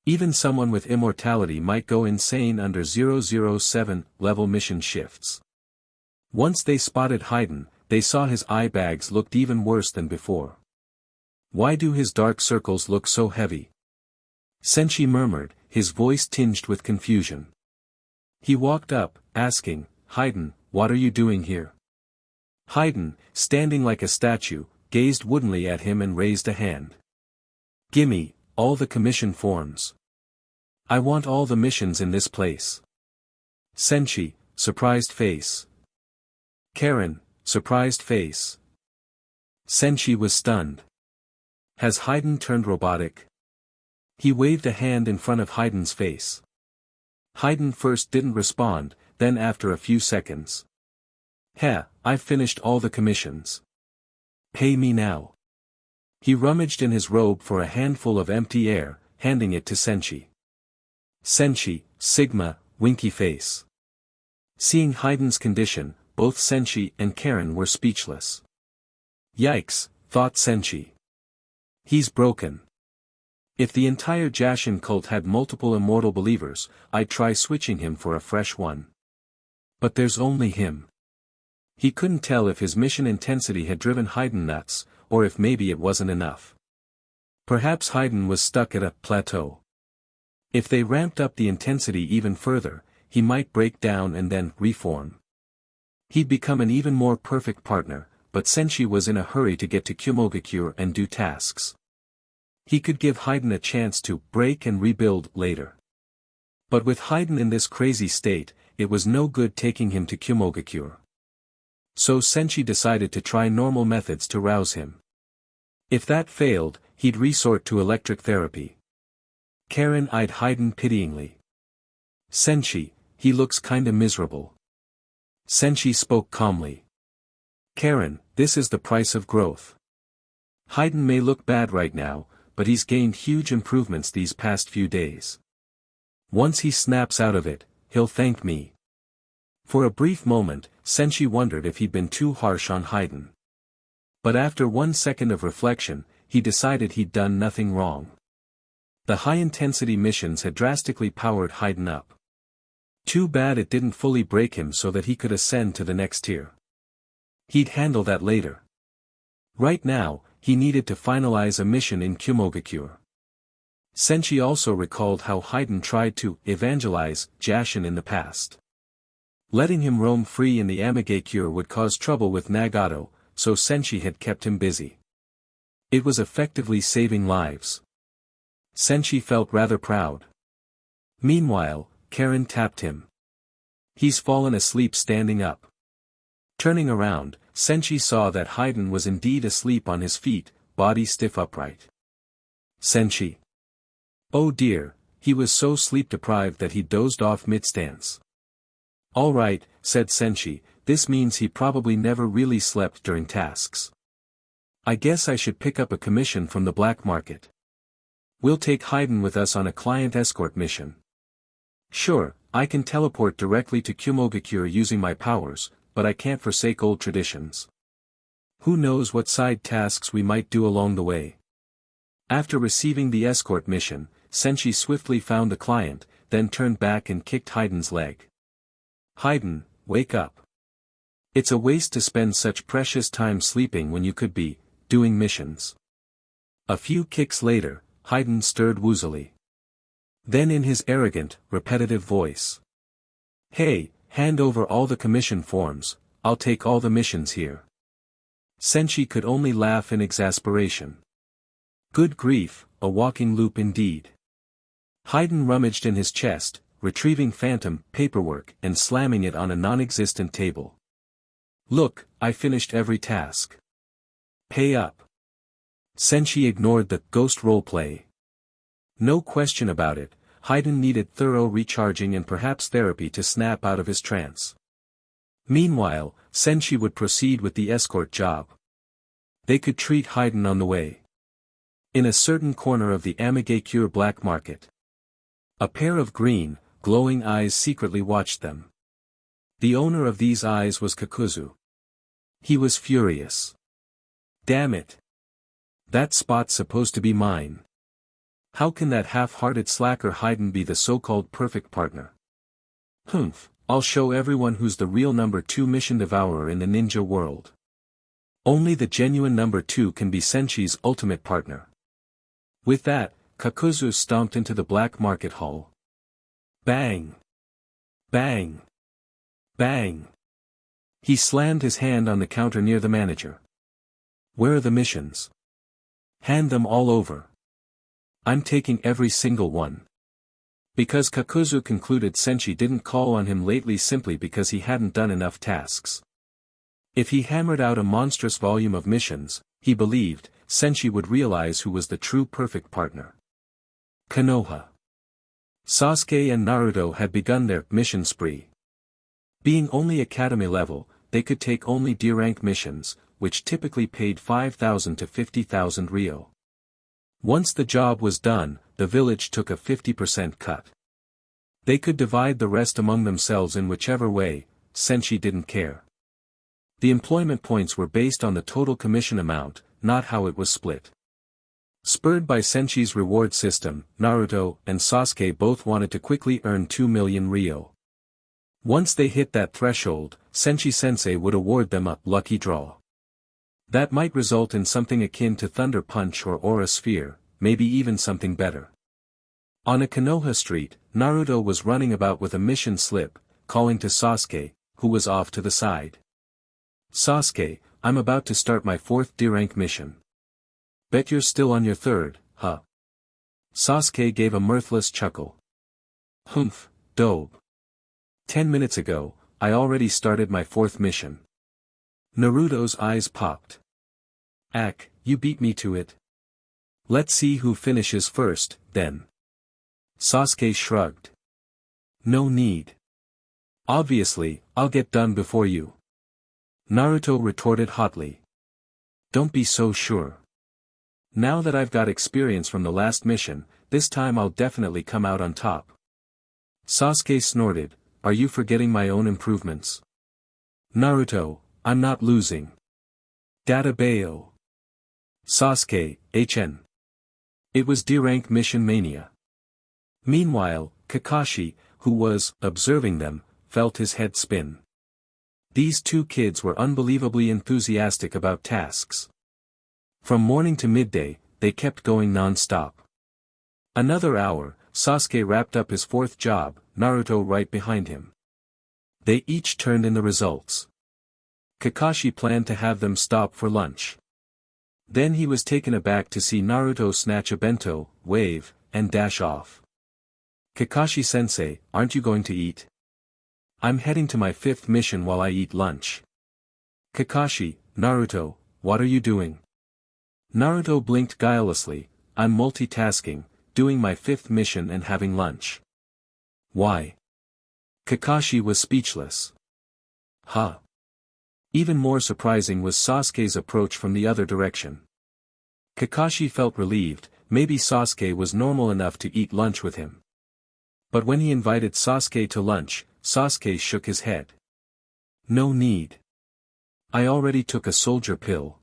Even someone with immortality might go insane under 007 level mission shifts. Once they spotted Haydn, they saw his eye bags looked even worse than before. "Why do his dark circles look so heavy?" Senshi murmured, his voice tinged with confusion. He walked up, asking, "Haydn, what are you doing here?" Haydn, standing like a statue, gazed woodenly at him and raised a hand. "Gimme, all the commission forms. I want all the missions in this place." Senshi, surprised face. Karen, surprised face. Senshi was stunned. Has Haydn turned robotic? He waved a hand in front of Haydn's face. Haydn first didn't respond, then after a few seconds. "Heh, I've finished all the commissions. Pay me now." He rummaged in his robe for a handful of empty air, handing it to Senshi. Senshi, Sigma, winky face. Seeing Haydn's condition, both Senshi and Karen were speechless. Yikes, thought Senshi. He's broken. If the entire Jashin cult had multiple immortal believers, I'd try switching him for a fresh one. But there's only him. He couldn't tell if his mission intensity had driven Haydn nuts, or if maybe it wasn't enough. Perhaps Haydn was stuck at a plateau. If they ramped up the intensity even further, he might break down and then reform. He'd become an even more perfect partner, but Senshi was in a hurry to get to Kumogakure and do tasks. He could give Haydn a chance to break and rebuild later. But with Haydn in this crazy state, it was no good taking him to Kumogakure. So Senshi decided to try normal methods to rouse him. If that failed, he'd resort to electric therapy. Karen eyed Haydn pityingly. "Senshi, he looks kinda miserable." Senshi spoke calmly. "Karen, this is the price of growth. Haydn may look bad right now, but he's gained huge improvements these past few days. Once he snaps out of it, he'll thank me." For a brief moment, Senshi wondered if he'd been too harsh on Haydn. But after 1 second of reflection, he decided he'd done nothing wrong. The high-intensity missions had drastically powered Haydn up. Too bad it didn't fully break him so that he could ascend to the next tier. He'd handle that later. Right now, he needed to finalize a mission in Kumogakure. Senshi also recalled how Haydn tried to evangelize Jashin in the past. Letting him roam free in the Amigekure would cause trouble with Nagato, so Senshi had kept him busy. It was effectively saving lives. Senshi felt rather proud. Meanwhile, Karen tapped him. He's fallen asleep standing up. Turning around, Senshi saw that Haydn was indeed asleep on his feet, body stiff upright. Senshi. Oh dear, he was so sleep-deprived that he dozed off mid-stance. All right, said Senshi, this means he probably never really slept during tasks. I guess I should pick up a commission from the black market. We'll take Haydn with us on a client escort mission. Sure, I can teleport directly to Kumogakure using my powers, but I can't forsake old traditions. Who knows what side tasks we might do along the way. After receiving the escort mission, Senshi swiftly found the client, then turned back and kicked Haydn's leg. Haydn, wake up. It's a waste to spend such precious time sleeping when you could be doing missions. A few kicks later, Haydn stirred woozily. Then in his arrogant, repetitive voice. Hey, hand over all the commission forms, I'll take all the missions here. Senshi could only laugh in exasperation. Good grief, a walking loop indeed. Haydn rummaged in his chest, retrieving phantom paperwork and slamming it on a non-existent table. Look, I finished every task. Pay up. Senshi ignored the ghost roleplay. No question about it, Haydn needed thorough recharging and perhaps therapy to snap out of his trance. Meanwhile, Senshi would proceed with the escort job. They could treat Haydn on the way. In a certain corner of the Amigakure black market. A pair of green, glowing eyes secretly watched them. The owner of these eyes was Kakuzu. He was furious. Damn it. That spot's supposed to be mine. How can that half-hearted slacker Haydn be the so-called perfect partner? Humph, I'll show everyone who's the real number 2 mission devourer in the ninja world. Only the genuine number 2 can be Senshi's ultimate partner. With that, Kakuzu stomped into the black market hall. Bang! Bang! Bang! He slammed his hand on the counter near the manager. Where are the missions? Hand them all over. I'm taking every single one. Because Kakuzu concluded Senshi didn't call on him lately simply because he hadn't done enough tasks. If he hammered out a monstrous volume of missions, he believed, Senshi would realize who was the true perfect partner. Konoha. Sasuke and Naruto had begun their mission spree. Being only academy level, they could take only D-rank missions, which typically paid 5,000 to 50,000 ryo. Once the job was done, the village took a 50% cut. They could divide the rest among themselves in whichever way, Senshi didn't care. The employment points were based on the total commission amount, not how it was split. Spurred by Senshi's reward system, Naruto and Sasuke both wanted to quickly earn 2 million ryo. Once they hit that threshold, Senshi-sensei would award them a lucky draw. That might result in something akin to Thunder Punch or Aura Sphere, maybe even something better. On a Konoha street, Naruto was running about with a mission slip, calling to Sasuke, who was off to the side. Sasuke, I'm about to start my 4th D-rank mission. Bet you're still on your 3rd, huh? Sasuke gave a mirthless chuckle. Humph, dope. 10 minutes ago, I already started my 4th mission. Naruto's eyes popped. Ack, you beat me to it. Let's see who finishes first, then. Sasuke shrugged. No need. Obviously, I'll get done before you. Naruto retorted hotly. Don't be so sure. Now that I've got experience from the last mission, this time I'll definitely come out on top. Sasuke snorted, are you forgetting my own improvements? Naruto, I'm not losing. Databayo. Sasuke, HN. It was D-rank mission mania. Meanwhile, Kakashi, who was observing them, felt his head spin. These two kids were unbelievably enthusiastic about tasks. From morning to midday, they kept going non-stop. Another hour, Sasuke wrapped up his 4th job, Naruto right behind him. They each turned in the results. Kakashi planned to have them stop for lunch. Then he was taken aback to see Naruto snatch a bento, wave, and dash off. Kakashi-sensei, aren't you going to eat? I'm heading to my 5th mission while I eat lunch. Kakashi, Naruto, what are you doing? Naruto blinked guilelessly, I'm multitasking, doing my 5th mission and having lunch. Why? Kakashi was speechless. Huh. Even more surprising was Sasuke's approach from the other direction. Kakashi felt relieved, maybe Sasuke was normal enough to eat lunch with him. But when he invited Sasuke to lunch, Sasuke shook his head. No need. I already took a soldier pill.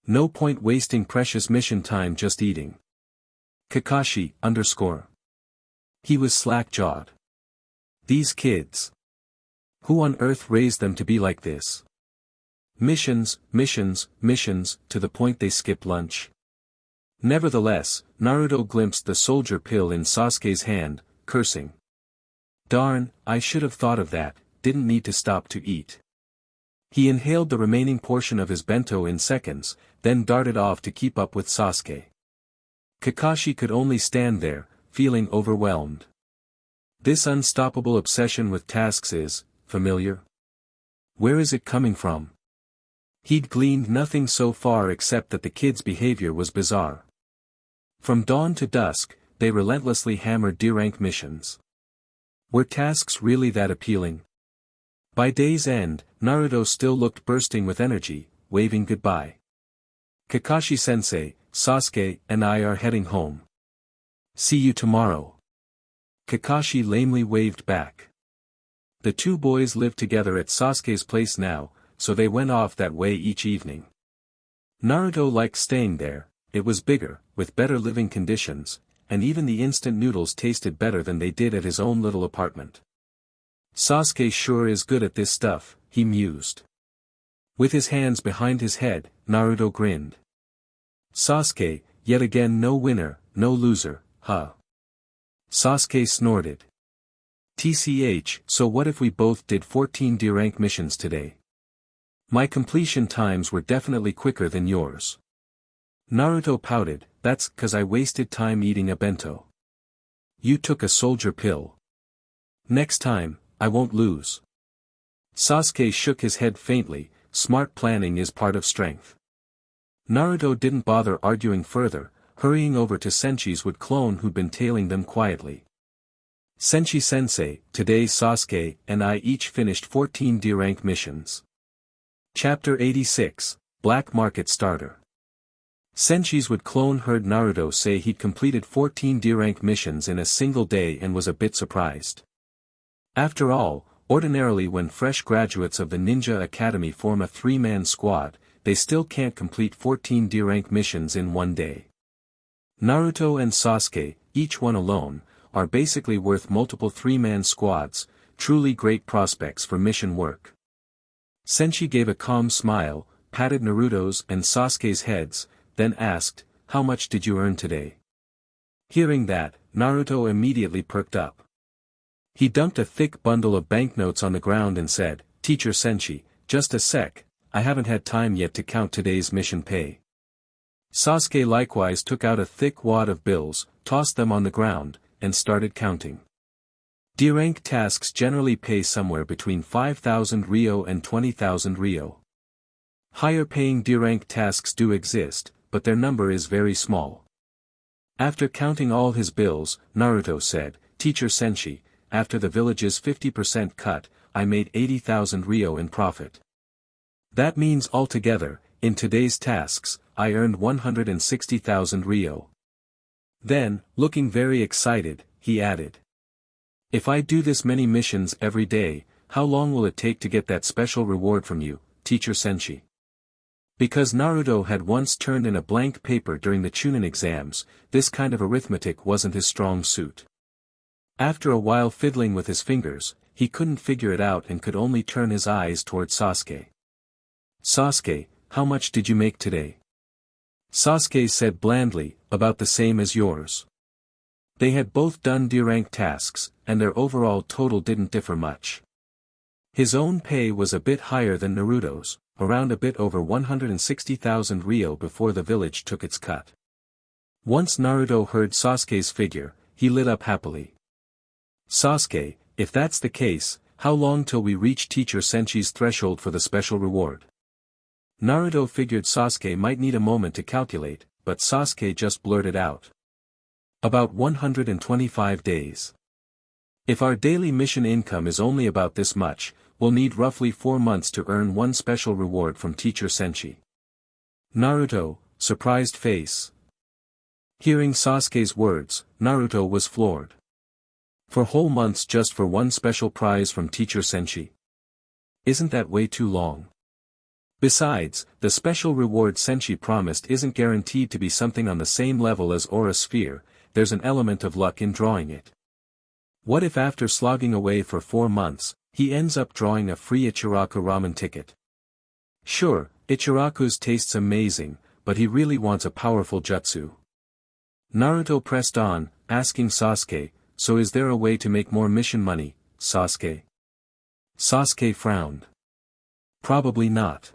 No point wasting precious mission time just eating. Kakashi, _ He was slack-jawed. These kids. Who on earth raised them to be like this? Missions, missions, missions, to the point they skip lunch. Nevertheless, Naruto glimpsed the soldier pill in Sasuke's hand, cursing. Darn, I should have thought of that, didn't need to stop to eat. He inhaled the remaining portion of his bento in seconds, then darted off to keep up with Sasuke. Kakashi could only stand there, feeling overwhelmed. This unstoppable obsession with tasks is familiar. Where is it coming from? He'd gleaned nothing so far except that the kids' behavior was bizarre. From dawn to dusk, they relentlessly hammered D-rank missions. Were tasks really that appealing? By day's end, Naruto still looked bursting with energy, waving goodbye. Kakashi-sensei, Sasuke and I are heading home. See you tomorrow. Kakashi lamely waved back. The two boys lived together at Sasuke's place now, so they went off that way each evening. Naruto liked staying there, it was bigger, with better living conditions, and even the instant noodles tasted better than they did at his own little apartment. Sasuke sure is good at this stuff, he mused. With his hands behind his head, Naruto grinned. Sasuke, yet again no winner, no loser, huh? Sasuke snorted. TCH, so what if we both did 14 D-rank missions today? My completion times were definitely quicker than yours. Naruto pouted, that's 'cause I wasted time eating a bento. You took a soldier pill. Next time, I won't lose. Sasuke shook his head faintly, smart planning is part of strength. Naruto didn't bother arguing further, hurrying over to Senshi's wood clone who'd been tailing them quietly. Senshi-sensei, today Sasuke and I each finished 14 D-rank missions. Chapter 86, Black Market Starter. Senshi's wood clone heard Naruto say he'd completed 14 D-rank missions in a single day and was a bit surprised. After all, ordinarily when fresh graduates of the Ninja Academy form a 3-man squad, they still can't complete 14 D-rank missions in one day. Naruto and Sasuke, each one alone, are basically worth multiple 3-man squads, truly great prospects for mission work. Senshi gave a calm smile, patted Naruto's and Sasuke's heads, then asked, how much did you earn today? Hearing that, Naruto immediately perked up. He dumped a thick bundle of banknotes on the ground and said, Teacher Senshi, just a sec, I haven't had time yet to count today's mission pay. Sasuke likewise took out a thick wad of bills, tossed them on the ground, and started counting. D-rank tasks generally pay somewhere between 5,000 Ryo and 20,000 Ryo. Higher paying D-rank tasks do exist, but their number is very small. After counting all his bills, Naruto said, Teacher Senshi, after the village's 50% cut, I made 80,000 Ryo in profit. That means altogether, in today's tasks, I earned 160,000 Ryo. Then, looking very excited, he added. If I do this many missions every day, how long will it take to get that special reward from you, Teacher Senshi? Because Naruto had once turned in a blank paper during the Chunin exams, this kind of arithmetic wasn't his strong suit. After a while fiddling with his fingers, he couldn't figure it out and could only turn his eyes toward Sasuke. Sasuke, how much did you make today? Sasuke said blandly, about the same as yours. They had both done D-rank tasks, and their overall total didn't differ much. His own pay was a bit higher than Naruto's, around a bit over 160,000 Ryo before the village took its cut. Once Naruto heard Sasuke's figure, he lit up happily. Sasuke, if that's the case, how long till we reach Teacher Senshi's threshold for the special reward? Naruto figured Sasuke might need a moment to calculate, but Sasuke just blurted out. About 125 days. If our daily mission income is only about this much, we'll need roughly 4 months to earn one special reward from Teacher Senshi. Naruto, surprised face. Hearing Sasuke's words, Naruto was floored. 4 whole months just for one special prize from Teacher Senshi? Isn't that way too long? Besides, the special reward Senshi promised isn't guaranteed to be something on the same level as Aura Sphere, there's an element of luck in drawing it. What if after slogging away for 4 months, he ends up drawing a free Ichiraku ramen ticket? Sure, Ichiraku's tastes amazing, but he really wants a powerful jutsu. Naruto pressed on, asking Sasuke, so is there a way to make more mission money, Sasuke? Sasuke frowned. Probably not.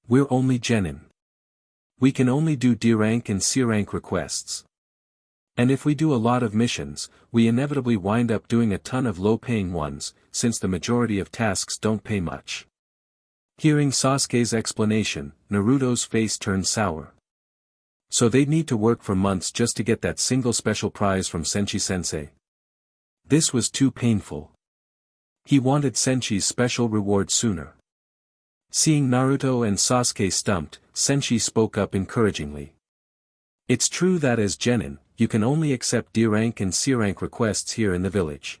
We're only genin. We can only do D rank and C rank requests. And if we do a lot of missions, we inevitably wind up doing a ton of low-paying ones, since the majority of tasks don't pay much. Hearing Sasuke's explanation, Naruto's face turned sour. So they'd need to work for months just to get that single special prize from Senshi-sensei. This was too painful. He wanted Senshi's special reward sooner. Seeing Naruto and Sasuke stumped, Senshi spoke up encouragingly. It's true that as genin, you can only accept D rank and C rank requests here in the village.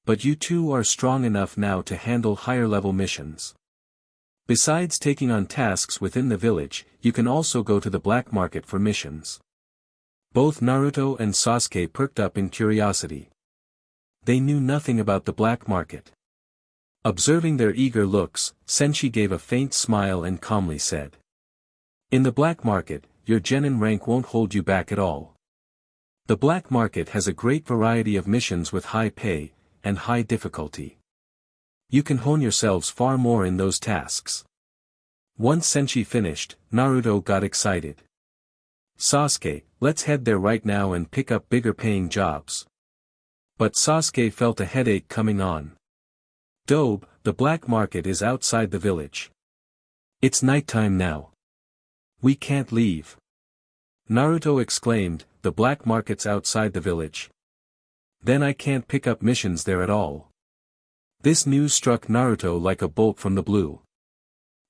But you two are strong enough now to handle higher level missions. Besides taking on tasks within the village, you can also go to the black market for missions. Both Naruto and Sasuke perked up in curiosity. They knew nothing about the black market. Observing their eager looks, Senshi gave a faint smile and calmly said. In the black market, your genin rank won't hold you back at all. The black market has a great variety of missions with high pay, and high difficulty. You can hone yourselves far more in those tasks. Once Senshi finished, Naruto got excited. Sasuke, let's head there right now and pick up bigger paying jobs. But Sasuke felt a headache coming on. Dobe, the black market is outside the village. It's nighttime now. We can't leave. Naruto exclaimed, the black market's outside the village. Then I can't pick up missions there at all. This news struck Naruto like a bolt from the blue.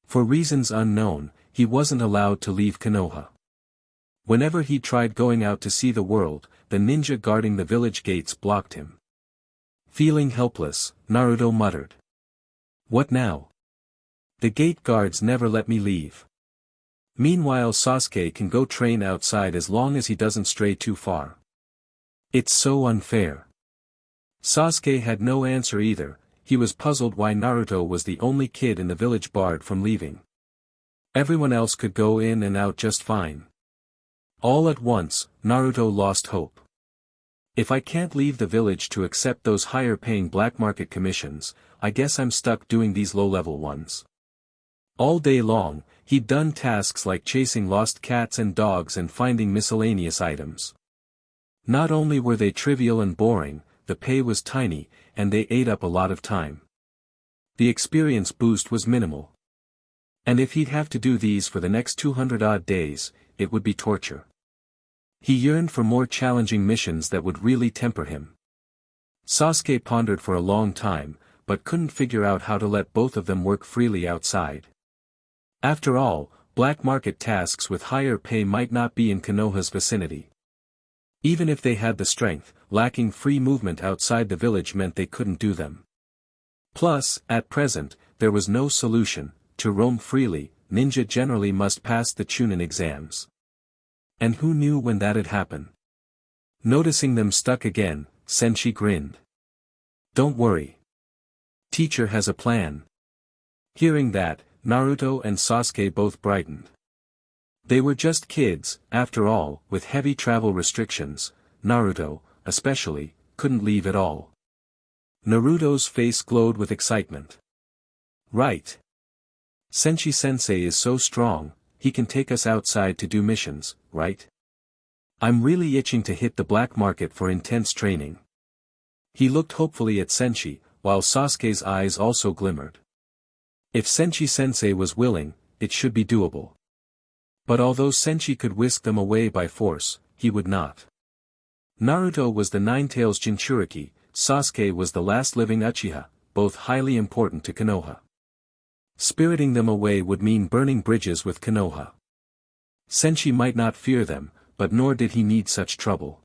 For reasons unknown, he wasn't allowed to leave Konoha. Whenever he tried going out to see the world, the ninja guarding the village gates blocked him. Feeling helpless, Naruto muttered. What now? The gate guards never let me leave. Meanwhile Sasuke can go train outside as long as he doesn't stray too far. It's so unfair. Sasuke had no answer either, he was puzzled why Naruto was the only kid in the village barred from leaving. Everyone else could go in and out just fine. All at once, Naruto lost hope. If I can't leave the village to accept those higher-paying black market commissions, I guess I'm stuck doing these low-level ones. All day long, he'd done tasks like chasing lost cats and dogs and finding miscellaneous items. Not only were they trivial and boring, the pay was tiny, and they ate up a lot of time. The experience boost was minimal. And if he'd have to do these for the next 200-odd days, it would be torture. He yearned for more challenging missions that would really temper him. Sasuke pondered for a long time, but couldn't figure out how to let both of them work freely outside. After all, black market tasks with higher pay might not be in Konoha's vicinity. Even if they had the strength, lacking free movement outside the village meant they couldn't do them. Plus, at present, there was no solution. To roam freely, ninja generally must pass the Chunin exams. And who knew when that'd happen? Noticing them stuck again, Senshi grinned. Don't worry. Teacher has a plan. Hearing that, Naruto and Sasuke both brightened. They were just kids, after all, with heavy travel restrictions. Naruto, especially, couldn't leave at all. Naruto's face glowed with excitement. Right. Senshi-sensei is so strong, he can take us outside to do missions, right? I'm really itching to hit the black market for intense training. He looked hopefully at Senshi, while Sasuke's eyes also glimmered. If Senshi-sensei was willing, it should be doable. But although Senshi could whisk them away by force, he would not. Naruto was the Nine-Tails Jinchuriki, Sasuke was the last living Uchiha, both highly important to Konoha. Spiriting them away would mean burning bridges with Konoha. Senshi might not fear them, but nor did he need such trouble.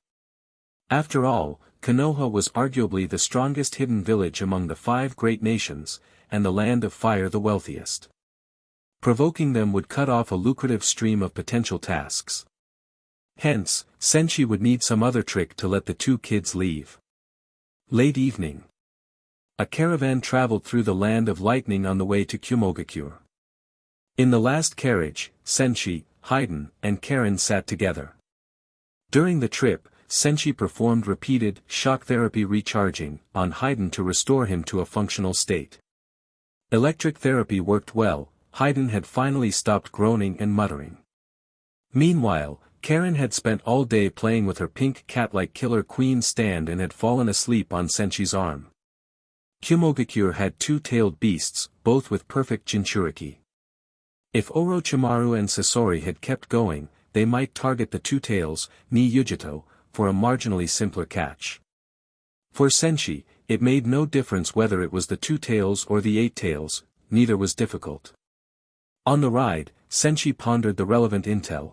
After all, Konoha was arguably the strongest hidden village among the 5 great nations, and the land of fire the wealthiest. Provoking them would cut off a lucrative stream of potential tasks. Hence, Senshi would need some other trick to let the 2 kids leave. Late evening. A caravan traveled through the land of lightning on the way to Kumogakure. In the last carriage, Senshi, Haiden, and Karen sat together. During the trip, Senshi performed repeated shock therapy recharging on Haiden to restore him to a functional state. Electric therapy worked well, Haiden had finally stopped groaning and muttering. Meanwhile, Karen had spent all day playing with her pink cat-like Killer Queen stand and had fallen asleep on Senshi's arm. Kumogakure had 2-tailed beasts, both with perfect Jinchuriki. If Orochimaru and Sasori had kept going, they might target the 2 tails, ni Yujito, for a marginally simpler catch. For Senshi, it made no difference whether it was the 2 tails or the 8 tails, neither was difficult. On the ride, Senshi pondered the relevant intel.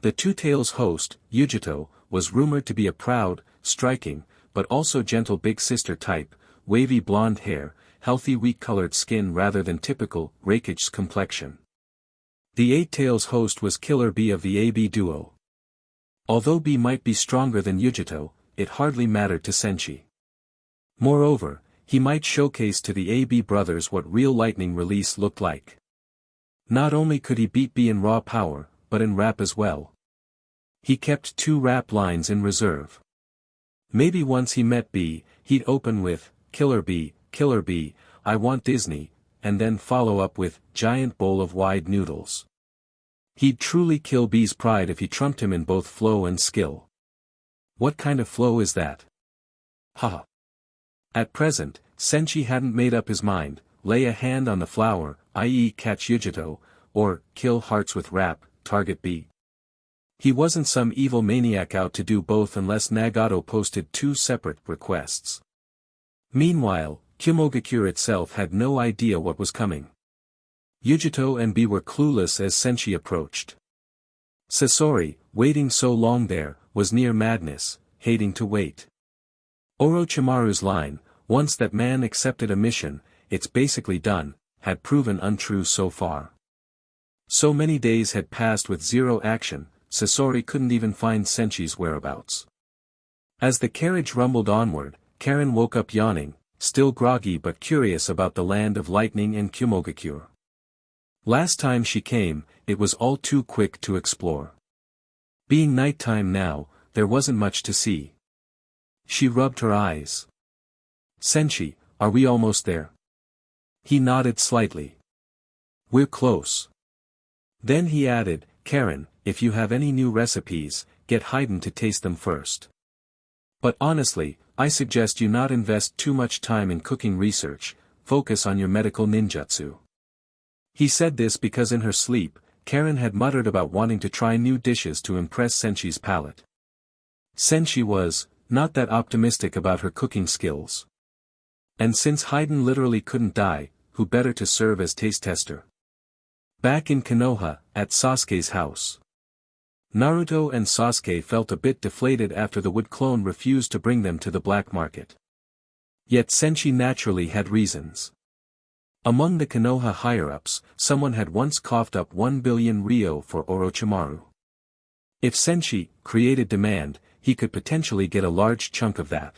The 2 tails host, Yujito, was rumored to be a proud, striking, but also gentle big sister type, wavy blonde hair, healthy wheat-colored skin rather than typical, rakish complexion. The 8 tails host was Killer B of the AB duo. Although B might be stronger than Yujito, it hardly mattered to Senshi. Moreover, he might showcase to the AB brothers what real lightning release looked like. Not only could he beat B in raw power, but in rap as well. He kept 2 rap lines in reserve. Maybe once he met B, he'd open with, Killer B, I want Disney, and then follow up with, giant bowl of wide noodles. He'd truly kill B's pride if he trumped him in both flow and skill. What kind of flow is that? Haha. At present, Senshi hadn't made up his mind, lay a hand on the flower, i.e. catch Yujito, or, kill hearts with rap, target B. He wasn't some evil maniac out to do both unless Nagato posted 2 separate requests. Meanwhile, Kumogakure itself had no idea what was coming. Yujito and B were clueless as Senshi approached. Sasori, waiting so long there, was near madness, hating to wait. Orochimaru's line, once that man accepted a mission, it's basically done, had proven untrue so far. So many days had passed with zero action, Sasori couldn't even find Senshi's whereabouts. As the carriage rumbled onward, Karen woke up yawning, still groggy but curious about the land of lightning and Kumogakure. Last time she came, it was all too quick to explore. Being nighttime now, there wasn't much to see. She rubbed her eyes. Senshi, are we almost there? He nodded slightly. We're close. Then he added, Karen, if you have any new recipes, get Haiden to taste them first. But honestly, I suggest you not invest too much time in cooking research, focus on your medical ninjutsu. He said this because in her sleep, Karen had muttered about wanting to try new dishes to impress Senshi's palate. Senshi was, not that optimistic about her cooking skills. And since Haiden literally couldn't die, who better to serve as taste tester? Back in Konoha, at Sasuke's house. Naruto and Sasuke felt a bit deflated after the wood clone refused to bring them to the black market. Yet Senshi naturally had reasons. Among the Konoha higher-ups, someone had once coughed up 1 billion ryo for Orochimaru. If Senshi created demand, he could potentially get a large chunk of that.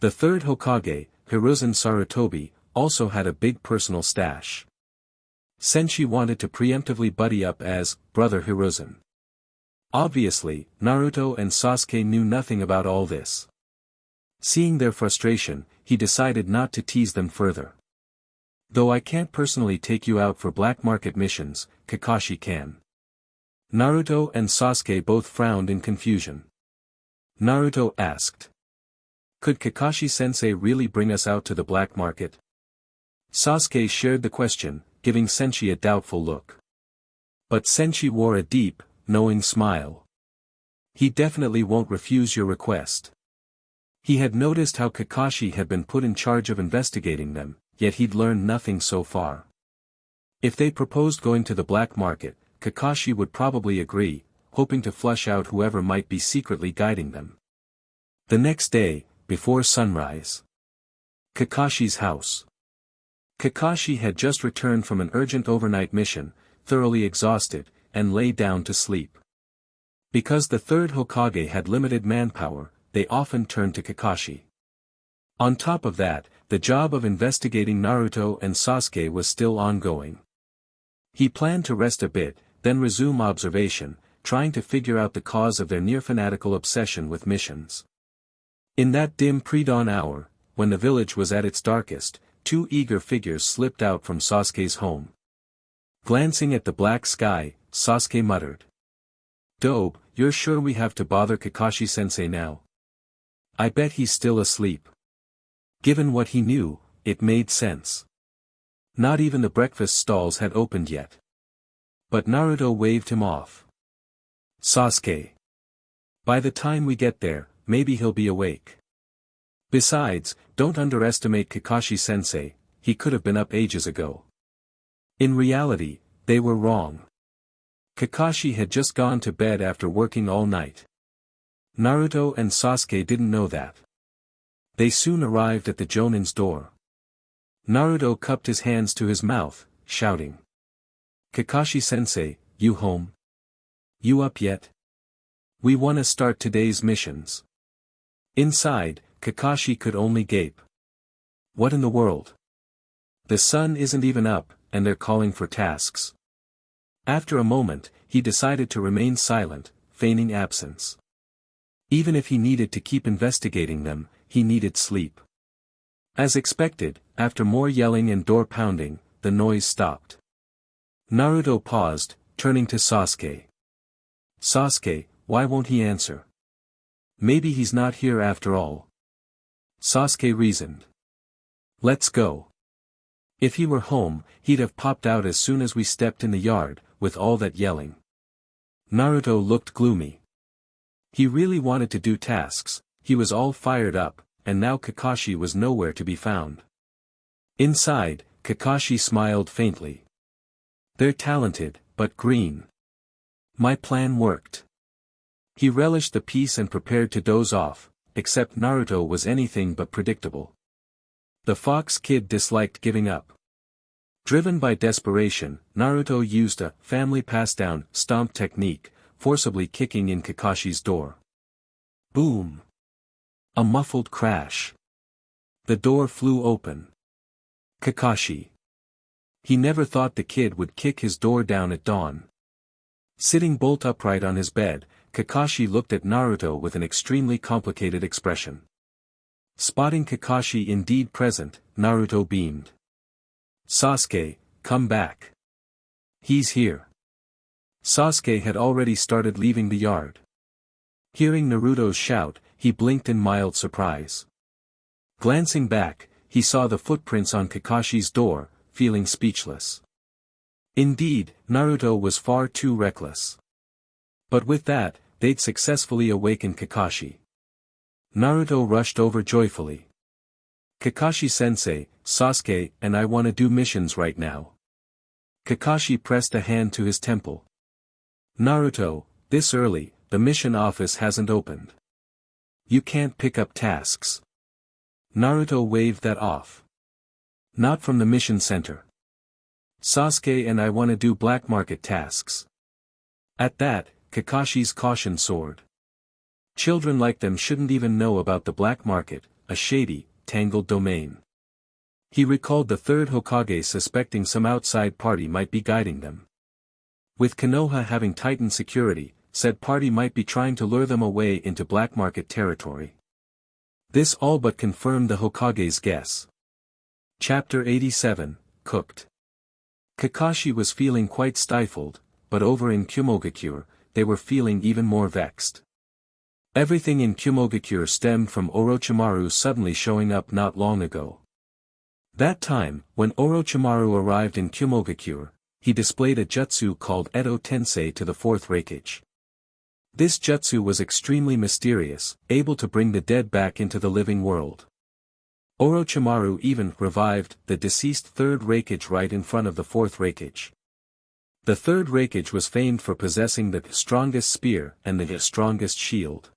The third Hokage, Hiruzen Sarutobi, also had a big personal stash. Senshi wanted to preemptively buddy up as Brother Hiruzen. Obviously, Naruto and Sasuke knew nothing about all this. Seeing their frustration, he decided not to tease them further. Though I can't personally take you out for black market missions, Kakashi can. Naruto and Sasuke both frowned in confusion. Naruto asked. Could Kakashi-sensei really bring us out to the black market? Sasuke shared the question, giving Senshi a doubtful look. But Senshi wore a deep, knowing smile. He definitely won't refuse your request. He had noticed how Kakashi had been put in charge of investigating them, yet he'd learned nothing so far. If they proposed going to the black market, Kakashi would probably agree, hoping to flush out whoever might be secretly guiding them. The next day, before sunrise. Kakashi's house. Kakashi had just returned from an urgent overnight mission, thoroughly exhausted, and lay down to sleep. Because the third Hokage had limited manpower, they often turned to Kakashi. On top of that, the job of investigating Naruto and Sasuke was still ongoing. He planned to rest a bit, then resume observation, trying to figure out the cause of their near-fanatical obsession with missions. In that dim pre-dawn hour, when the village was at its darkest, two eager figures slipped out from Sasuke's home. Glancing at the black sky, Sasuke muttered. "Dobe, you're sure we have to bother Kakashi-sensei now? I bet he's still asleep." Given what he knew, it made sense. Not even the breakfast stalls had opened yet. But Naruto waved him off. "Sasuke. By the time we get there, maybe he'll be awake. Besides, don't underestimate Kakashi-sensei, he could have been up ages ago." In reality, they were wrong. Kakashi had just gone to bed after working all night. Naruto and Sasuke didn't know that. They soon arrived at the Jonin's door. Naruto cupped his hands to his mouth, shouting. "Kakashi-sensei, you home? You up yet? We wanna start today's missions." Inside, Kakashi could only gape. What in the world? The sun isn't even up, and they're calling for tasks. After a moment, he decided to remain silent, feigning absence. Even if he needed to keep investigating them, he needed sleep. As expected, after more yelling and door pounding, the noise stopped. Naruto paused, turning to Sasuke. "Sasuke, why won't he answer? Maybe he's not here after all." Sasuke reasoned. "Let's go. If he were home, he'd have popped out as soon as we stepped in the yard, with all that yelling." Naruto looked gloomy. He really wanted to do tasks, he was all fired up, and now Kakashi was nowhere to be found. Inside, Kakashi smiled faintly. "They're talented, but green. My plan worked." He relished the peace and prepared to doze off, except Naruto was anything but predictable. The Fox Kid disliked giving up. Driven by desperation, Naruto used a family passed-down stomp technique, forcibly kicking in Kakashi's door. Boom! A muffled crash. The door flew open. Kakashi. He never thought the kid would kick his door down at dawn. Sitting bolt upright on his bed, Kakashi looked at Naruto with an extremely complicated expression. Spotting Kakashi indeed present, Naruto beamed. "Sasuke, come back. He's here." Sasuke had already started leaving the yard. Hearing Naruto's shout, he blinked in mild surprise. Glancing back, he saw the footprints on Kakashi's door, feeling speechless. Indeed, Naruto was far too reckless. But with that, they'd successfully awakened Kakashi. Naruto rushed over joyfully. "Kakashi-sensei, Sasuke and I wanna do missions right now." Kakashi pressed a hand to his temple. "Naruto, this early, the mission office hasn't opened. You can't pick up tasks." Naruto waved that off. "Not from the mission center. Sasuke and I wanna do black market tasks." At that, Kakashi's caution soared. Children like them shouldn't even know about the black market, a shady, tangled domain. He recalled the third Hokage suspecting some outside party might be guiding them. With Konoha having tightened security, said party might be trying to lure them away into black market territory. This all but confirmed the Hokage's guess. Chapter 87, Cooked. Kakashi was feeling quite stifled, but over in Kumogakure, they were feeling even more vexed. Everything in Kumogakure stemmed from Orochimaru suddenly showing up not long ago. That time, when Orochimaru arrived in Kumogakure, he displayed a jutsu called Edo Tensei to the fourth Raikage. This jutsu was extremely mysterious, able to bring the dead back into the living world. Orochimaru even revived the deceased third Raikage right in front of the fourth Raikage. The third Raikage was famed for possessing the strongest spear and the strongest shield.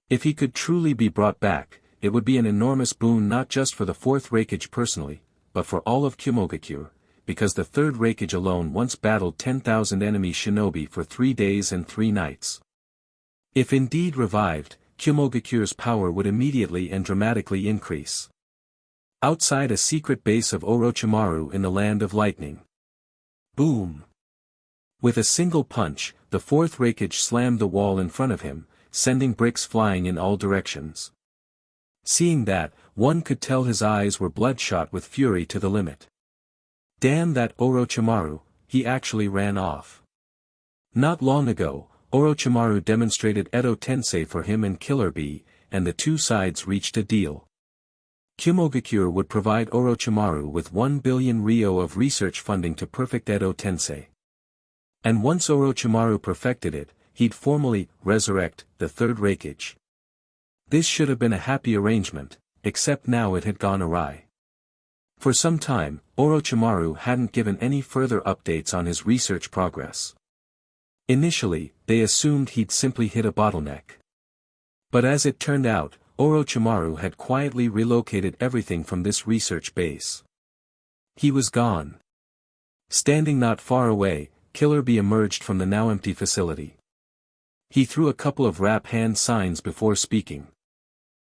If he could truly be brought back, it would be an enormous boon not just for the fourth Raikage personally, but for all of Kumogakure, because the third Raikage alone once battled 10,000 enemy shinobi for 3 days and 3 nights. If indeed revived, Kumogakure's power would immediately and dramatically increase. Outside a secret base of Orochimaru in the Land of Lightning. Boom! With a single punch, the fourth Raikage slammed the wall in front of him, sending bricks flying in all directions. Seeing that, one could tell his eyes were bloodshot with fury to the limit. Damn that Orochimaru, he actually ran off. Not long ago, Orochimaru demonstrated Edo Tensei for him and Killer Bee, and the two sides reached a deal. Kumogakure would provide Orochimaru with 1 billion ryo of research funding to perfect Edo Tensei. And once Orochimaru perfected it, he'd formally resurrect the third Raikage. This should have been a happy arrangement, except now it had gone awry. For some time, Orochimaru hadn't given any further updates on his research progress. Initially, they assumed he'd simply hit a bottleneck. But as it turned out, Orochimaru had quietly relocated everything from this research base. He was gone. Standing not far away, Killer Bee emerged from the now empty facility. He threw a couple of rap hand signs before speaking.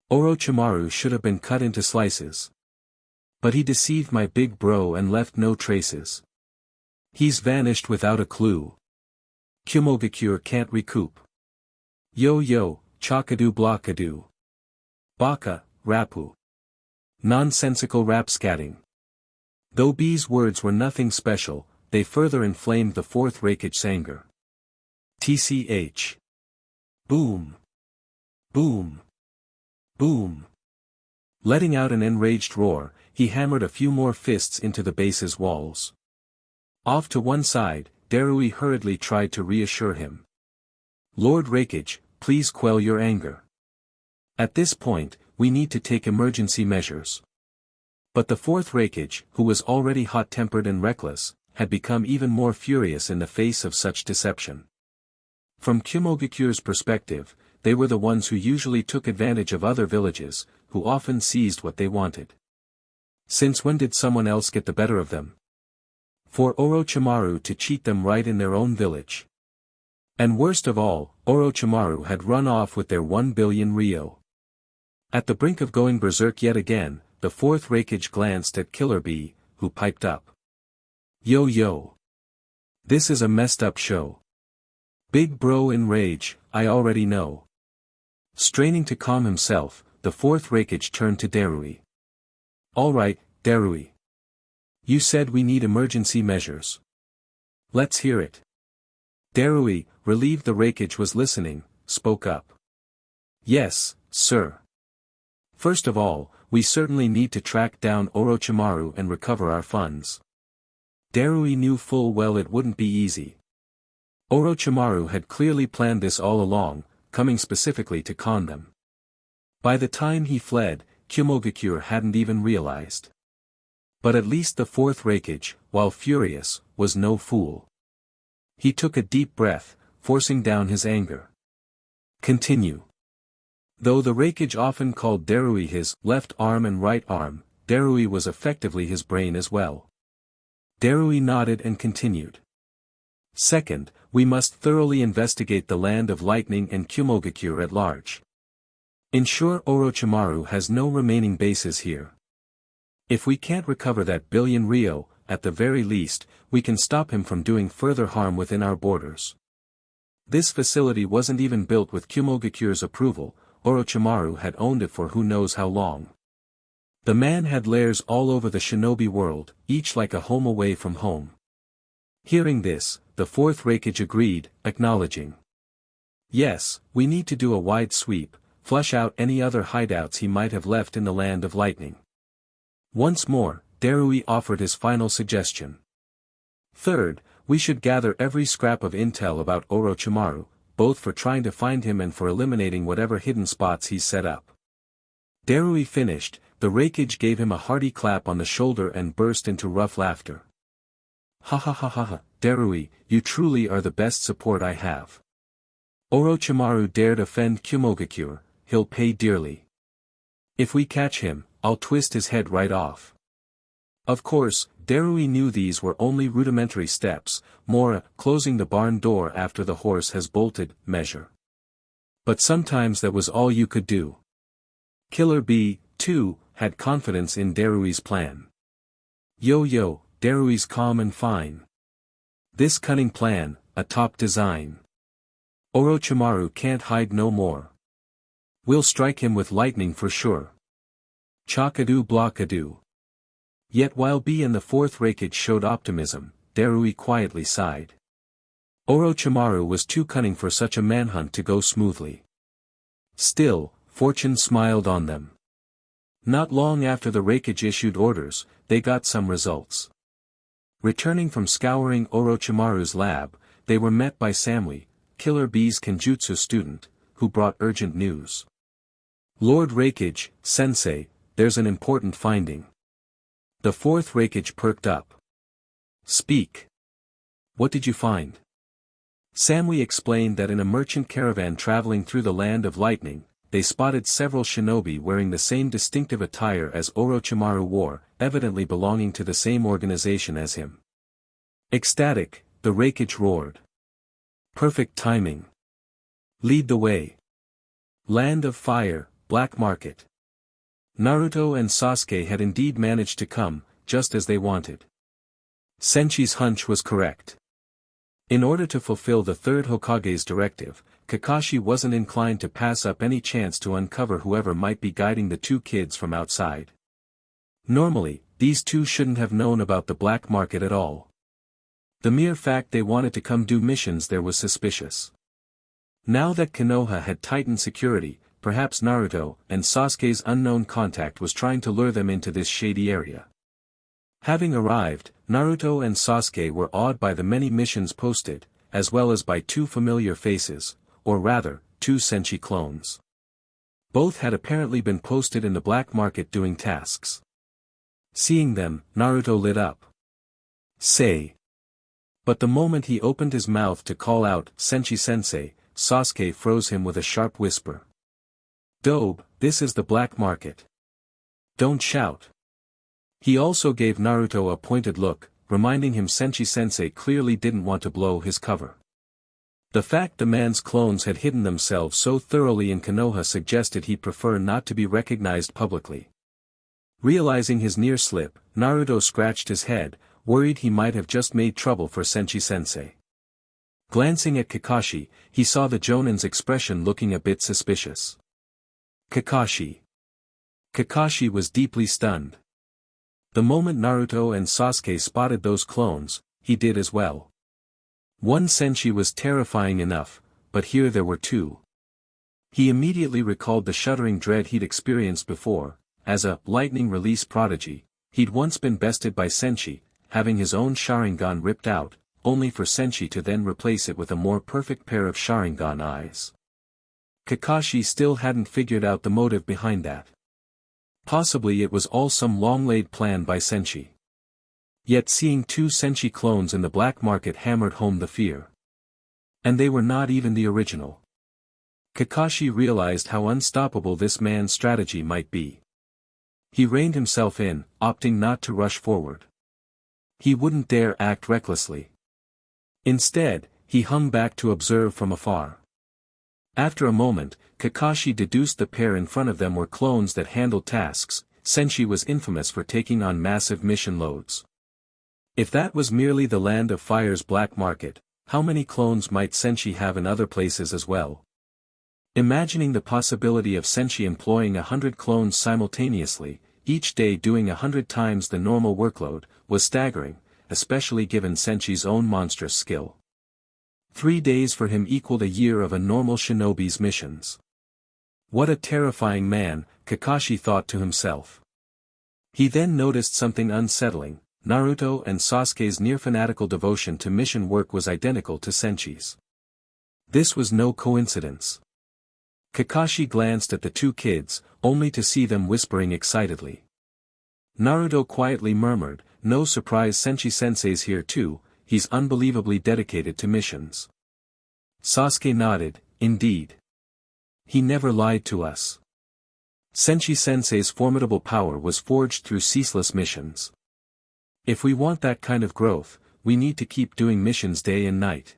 Orochimaru should have been cut into slices. But he deceived my big bro and left no traces. He's vanished without a clue. Kumogakure can't recoup. Yo yo, chakadu blockadu. Baka, rapu. Nonsensical rapscatting. Though B's words were nothing special, they further inflamed the fourth Raikage's anger. TCH. Boom. Boom. Boom. Letting out an enraged roar, he hammered a few more fists into the base's walls. Off to one side, Darui hurriedly tried to reassure him. Lord Raikage, please quell your anger. At this point, we need to take emergency measures. But the fourth Raikage, who was already hot-tempered and reckless, had become even more furious in the face of such deception. From Kumogakure's perspective, they were the ones who usually took advantage of other villages, who often seized what they wanted. Since when did someone else get the better of them? For Orochimaru to cheat them right in their own village. And worst of all, Orochimaru had run off with their 1 billion ryo. At the brink of going berserk yet again, the fourth Raikage glanced at Killer Bee, who piped up. Yo yo. This is a messed up show. Big bro in rage, I already know. Straining to calm himself, the fourth Raikage turned to Darui. Alright, Darui. You said we need emergency measures. Let's hear it. Darui, relieved the Raikage was listening, spoke up. Yes, sir. First of all, we certainly need to track down Orochimaru and recover our funds. Darui knew full well it wouldn't be easy. Orochimaru had clearly planned this all along, coming specifically to con them. By the time he fled, Kumogakure hadn't even realized. But at least the fourth Raikage, while furious, was no fool. He took a deep breath, forcing down his anger. Continue. Though the Raikage often called Darui his left arm and right arm, Darui was effectively his brain as well. Darui nodded and continued. Second, we must thoroughly investigate the Land of Lightning and Kumogakure at large. Ensure Orochimaru has no remaining bases here. If we can't recover that billion ryo, at the very least, we can stop him from doing further harm within our borders. This facility wasn't even built with Kumogakure's approval, Orochimaru had owned it for who knows how long. The man had lairs all over the shinobi world, each like a home away from home. Hearing this, the fourth Raikage agreed, acknowledging. Yes, we need to do a wide sweep, flush out any other hideouts he might have left in the land of lightning. Once more, Darui offered his final suggestion. Third, we should gather every scrap of intel about Orochimaru, both for trying to find him and for eliminating whatever hidden spots he's set up. Darui finished, the Raikage gave him a hearty clap on the shoulder and burst into rough laughter. Ha ha ha ha ha, Darui, you truly are the best support I have. Orochimaru dared offend Kumogakure, he'll pay dearly. If we catch him, I'll twist his head right off. Of course, Darui knew these were only rudimentary steps, more closing the barn door after the horse has bolted measure. But sometimes that was all you could do. Killer Bee, too, had confidence in Darui's plan. Yo, Darui's calm and fine. This cunning plan, a top design. Orochimaru can't hide no more. We'll strike him with lightning for sure. Chakadu blockadu. Yet while B and the fourth Raikage showed optimism, Darui quietly sighed. Orochimaru was too cunning for such a manhunt to go smoothly. Still, fortune smiled on them. Not long after the Raikage issued orders, they got some results. Returning from scouring Orochimaru's lab, they were met by Samui, Killer Bee's Kenjutsu student, who brought urgent news. Lord Raikage, sensei, there's an important finding. The fourth Raikage perked up. Speak. What did you find? Samui explained that in a merchant caravan traveling through the land of lightning, they spotted several shinobi wearing the same distinctive attire as Orochimaru wore, evidently belonging to the same organization as him. Ecstatic, the Raikage roared. Perfect timing. Lead the way. Land of Fire, Black Market. Naruto and Sasuke had indeed managed to come, just as they wanted. Senchi's hunch was correct. In order to fulfill the third Hokage's directive, Kakashi wasn't inclined to pass up any chance to uncover whoever might be guiding the two kids from outside. Normally, these two shouldn't have known about the black market at all. The mere fact they wanted to come do missions there was suspicious. Now that Konoha had tightened security, perhaps Naruto and Sasuke's unknown contact was trying to lure them into this shady area. Having arrived, Naruto and Sasuke were awed by the many missions posted, as well as by two familiar faces, or rather, two Senshi clones. Both had apparently been posted in the black market doing tasks. Seeing them, Naruto lit up. Say. But the moment he opened his mouth to call out Senshi-sensei, Sasuke froze him with a sharp whisper. Dobe, this is the black market. Don't shout. He also gave Naruto a pointed look, reminding him Senshi-sensei clearly didn't want to blow his cover. The fact the man's clones had hidden themselves so thoroughly in Konoha suggested he'd prefer not to be recognized publicly. Realizing his near slip, Naruto scratched his head, worried he might have just made trouble for Senshi-sensei. Glancing at Kakashi, he saw the Jonin's expression looking a bit suspicious. Kakashi. Kakashi was deeply stunned. The moment Naruto and Sasuke spotted those clones, he did as well. One Senshi was terrifying enough, but here there were two. He immediately recalled the shuddering dread he'd experienced before. As a lightning release prodigy, he'd once been bested by Senshi, having his own Sharingan ripped out, only for Senshi to then replace it with a more perfect pair of Sharingan eyes. Kakashi still hadn't figured out the motive behind that. Possibly it was all some long-laid plan by Senshi. Yet seeing two Senshi clones in the black market hammered home the fear. And they were not even the original. Kakashi realized how unstoppable this man's strategy might be. He reined himself in, opting not to rush forward. He wouldn't dare act recklessly. Instead, he hung back to observe from afar. After a moment, Kakashi deduced the pair in front of them were clones that handled tasks. Senshi was infamous for taking on massive mission loads. If that was merely the Land of Fire's black market, how many clones might Senshi have in other places as well? Imagining the possibility of Senshi employing 100 clones simultaneously, each day doing 100 times the normal workload, was staggering, especially given Senshi's own monstrous skill. 3 days for him equaled a year of a normal shinobi's missions. What a terrifying man, Kakashi thought to himself. He then noticed something unsettling. Naruto and Sasuke's near-fanatical devotion to mission work was identical to Senshi's. This was no coincidence. Kakashi glanced at the two kids, only to see them whispering excitedly. Naruto quietly murmured, "No surprise, Senshi-sensei's here too, he's unbelievably dedicated to missions." Sasuke nodded, "Indeed. He never lied to us. Senshi-sensei's formidable power was forged through ceaseless missions. If we want that kind of growth, we need to keep doing missions day and night."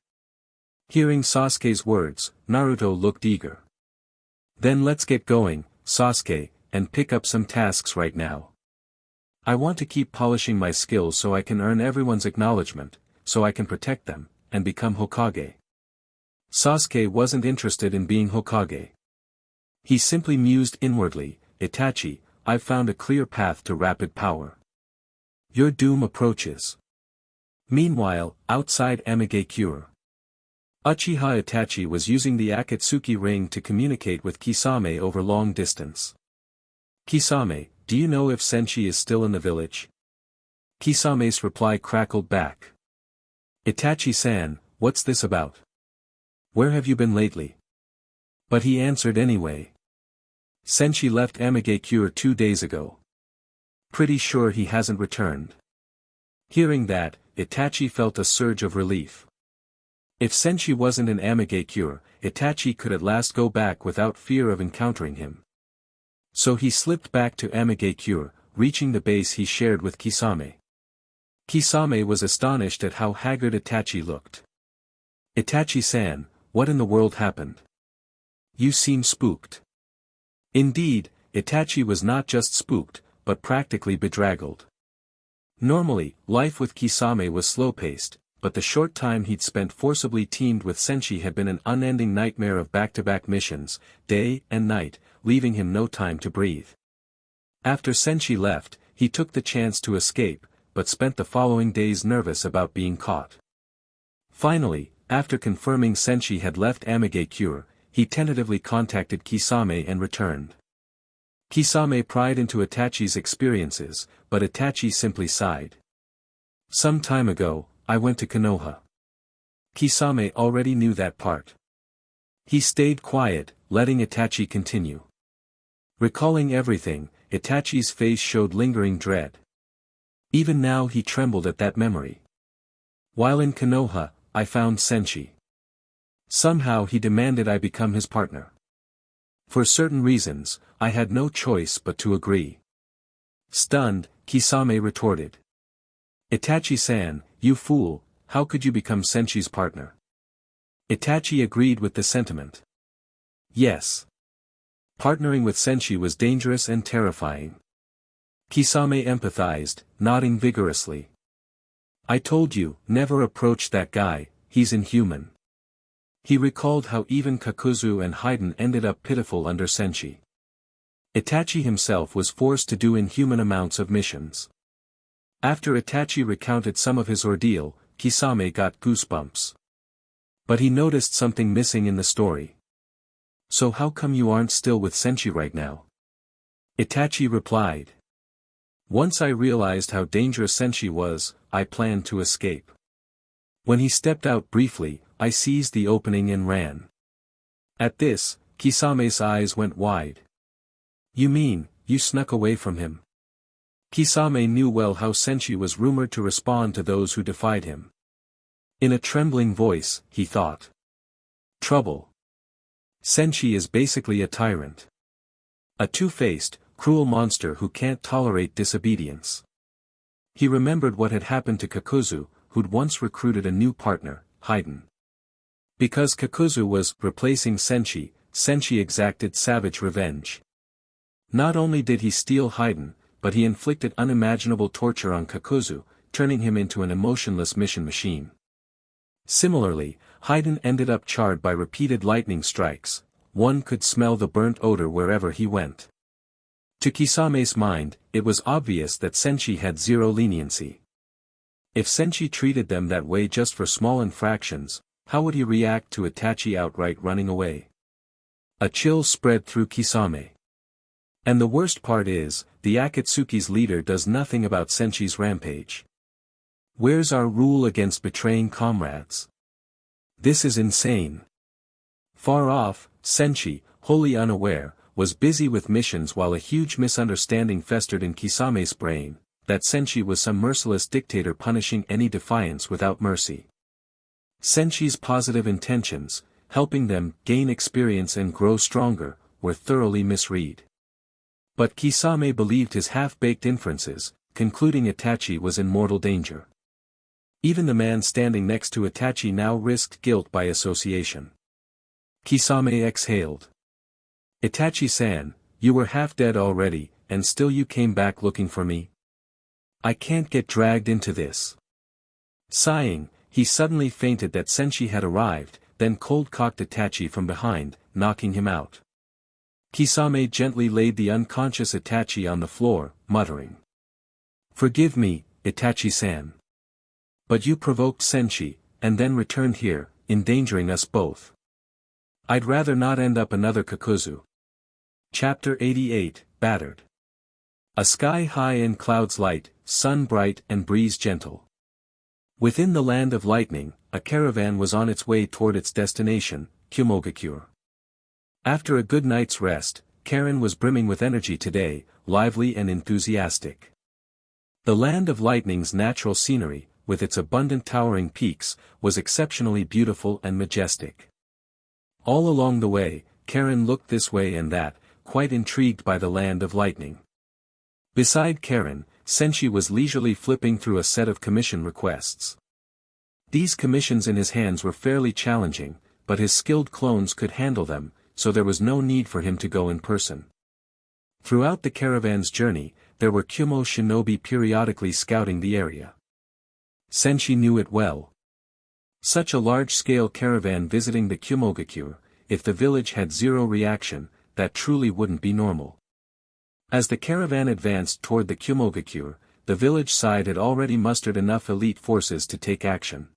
Hearing Sasuke's words, Naruto looked eager. "Then let's get going, Sasuke, and pick up some tasks right now. I want to keep polishing my skills so I can earn everyone's acknowledgement, so I can protect them, and become Hokage." Sasuke wasn't interested in being Hokage. He simply mused inwardly, "Itachi, I've found a clear path to rapid power. Your doom approaches." Meanwhile, outside Amigakure, Uchiha Itachi was using the Akatsuki ring to communicate with Kisame over long distance. "Kisame, do you know if Senshi is still in the village?" Kisame's reply crackled back. "Itachi-san, what's this about? Where have you been lately?" But he answered anyway. "Senshi left Amigakure 2 days ago. Pretty sure he hasn't returned." Hearing that, Itachi felt a surge of relief. If Senshi wasn't in Amigakure, Itachi could at last go back without fear of encountering him. So he slipped back to Amigakure, reaching the base he shared with Kisame. Kisame was astonished at how haggard Itachi looked. "Itachi-san, what in the world happened? You seem spooked." Indeed, Itachi was not just spooked, but practically bedraggled. Normally, life with Kisame was slow-paced, but the short time he'd spent forcibly teamed with Senshi had been an unending nightmare of back-to-back missions, day and night, leaving him no time to breathe. After Senshi left, he took the chance to escape, but spent the following days nervous about being caught. Finally, after confirming Senshi had left Amigakure, he tentatively contacted Kisame and returned. Kisame pried into Itachi's experiences, but Itachi simply sighed. "Some time ago, I went to Konoha." Kisame already knew that part. He stayed quiet, letting Itachi continue. Recalling everything, Itachi's face showed lingering dread. Even now he trembled at that memory. "While in Konoha, I found Senshi. Somehow he demanded I become his partner. For certain reasons, I had no choice but to agree." Stunned, Kisame retorted. "Itachi-san, you fool, how could you become Senshi's partner?" Itachi agreed with the sentiment. Yes. Partnering with Senshi was dangerous and terrifying. Kisame empathized, nodding vigorously. "I told you, never approach that guy, he's inhuman." He recalled how even Kakuzu and Haiden ended up pitiful under Senshi. Itachi himself was forced to do inhuman amounts of missions. After Itachi recounted some of his ordeal, Kisame got goosebumps. But he noticed something missing in the story. "So how come you aren't still with Senshi right now?" Itachi replied. "Once I realized how dangerous Senshi was, I planned to escape. When he stepped out briefly, I seized the opening and ran." At this, Kisame's eyes went wide. "You mean, you snuck away from him?" Kisame knew well how Senshi was rumored to respond to those who defied him. In a trembling voice, he thought. Trouble. Senshi is basically a tyrant. A two-faced, cruel monster who can't tolerate disobedience. He remembered what had happened to Kakuzu, who'd once recruited a new partner, Haiden. Because Kakuzu was replacing Senshi, Senshi exacted savage revenge. Not only did he steal Haiden, but he inflicted unimaginable torture on Kakuzu, turning him into an emotionless mission machine. Similarly, Haiden ended up charred by repeated lightning strikes. One could smell the burnt odor wherever he went. To Kisame's mind, it was obvious that Senshi had zero leniency. If Senshi treated them that way just for small infractions, how would he react to Itachi outright running away? A chill spread through Kisame. And the worst part is, the Akatsuki's leader does nothing about Senshi's rampage. Where's our rule against betraying comrades? This is insane. Far off, Senshi, wholly unaware, was busy with missions while a huge misunderstanding festered in Kisame's brain, that Senshi was some merciless dictator punishing any defiance without mercy. Senshi's positive intentions, helping them gain experience and grow stronger, were thoroughly misread. But Kisame believed his half-baked inferences, concluding Itachi was in mortal danger. Even the man standing next to Itachi now risked guilt by association. Kisame exhaled. Itachi-san, you were half dead already, and still you came back looking for me? I can't get dragged into this. Sighing, he suddenly feinted that Senshi had arrived, then cold-cocked Itachi from behind, knocking him out. Kisame gently laid the unconscious Itachi on the floor, muttering. Forgive me, Itachi-san. But you provoked Senshi, and then returned here, endangering us both. I'd rather not end up another Kakuzu. Chapter 88, Battered. A sky high and clouds light, sun bright and breeze gentle. Within the land of lightning, a caravan was on its way toward its destination, Kumogakure. After a good night's rest, Karen was brimming with energy today, lively and enthusiastic. The land of lightning's natural scenery, with its abundant towering peaks, was exceptionally beautiful and majestic. All along the way, Karen looked this way and that, quite intrigued by the land of lightning. Beside Karen, Senshi was leisurely flipping through a set of commission requests. These commissions in his hands were fairly challenging, but his skilled clones could handle them, so there was no need for him to go in person. Throughout the caravan's journey, there were Kumo shinobi periodically scouting the area. Senshi knew it well. Such a large-scale caravan visiting the Kumogakure, if the village had zero reaction, that truly wouldn't be normal. As the caravan advanced toward the Kumogakure, the village side had already mustered enough elite forces to take action.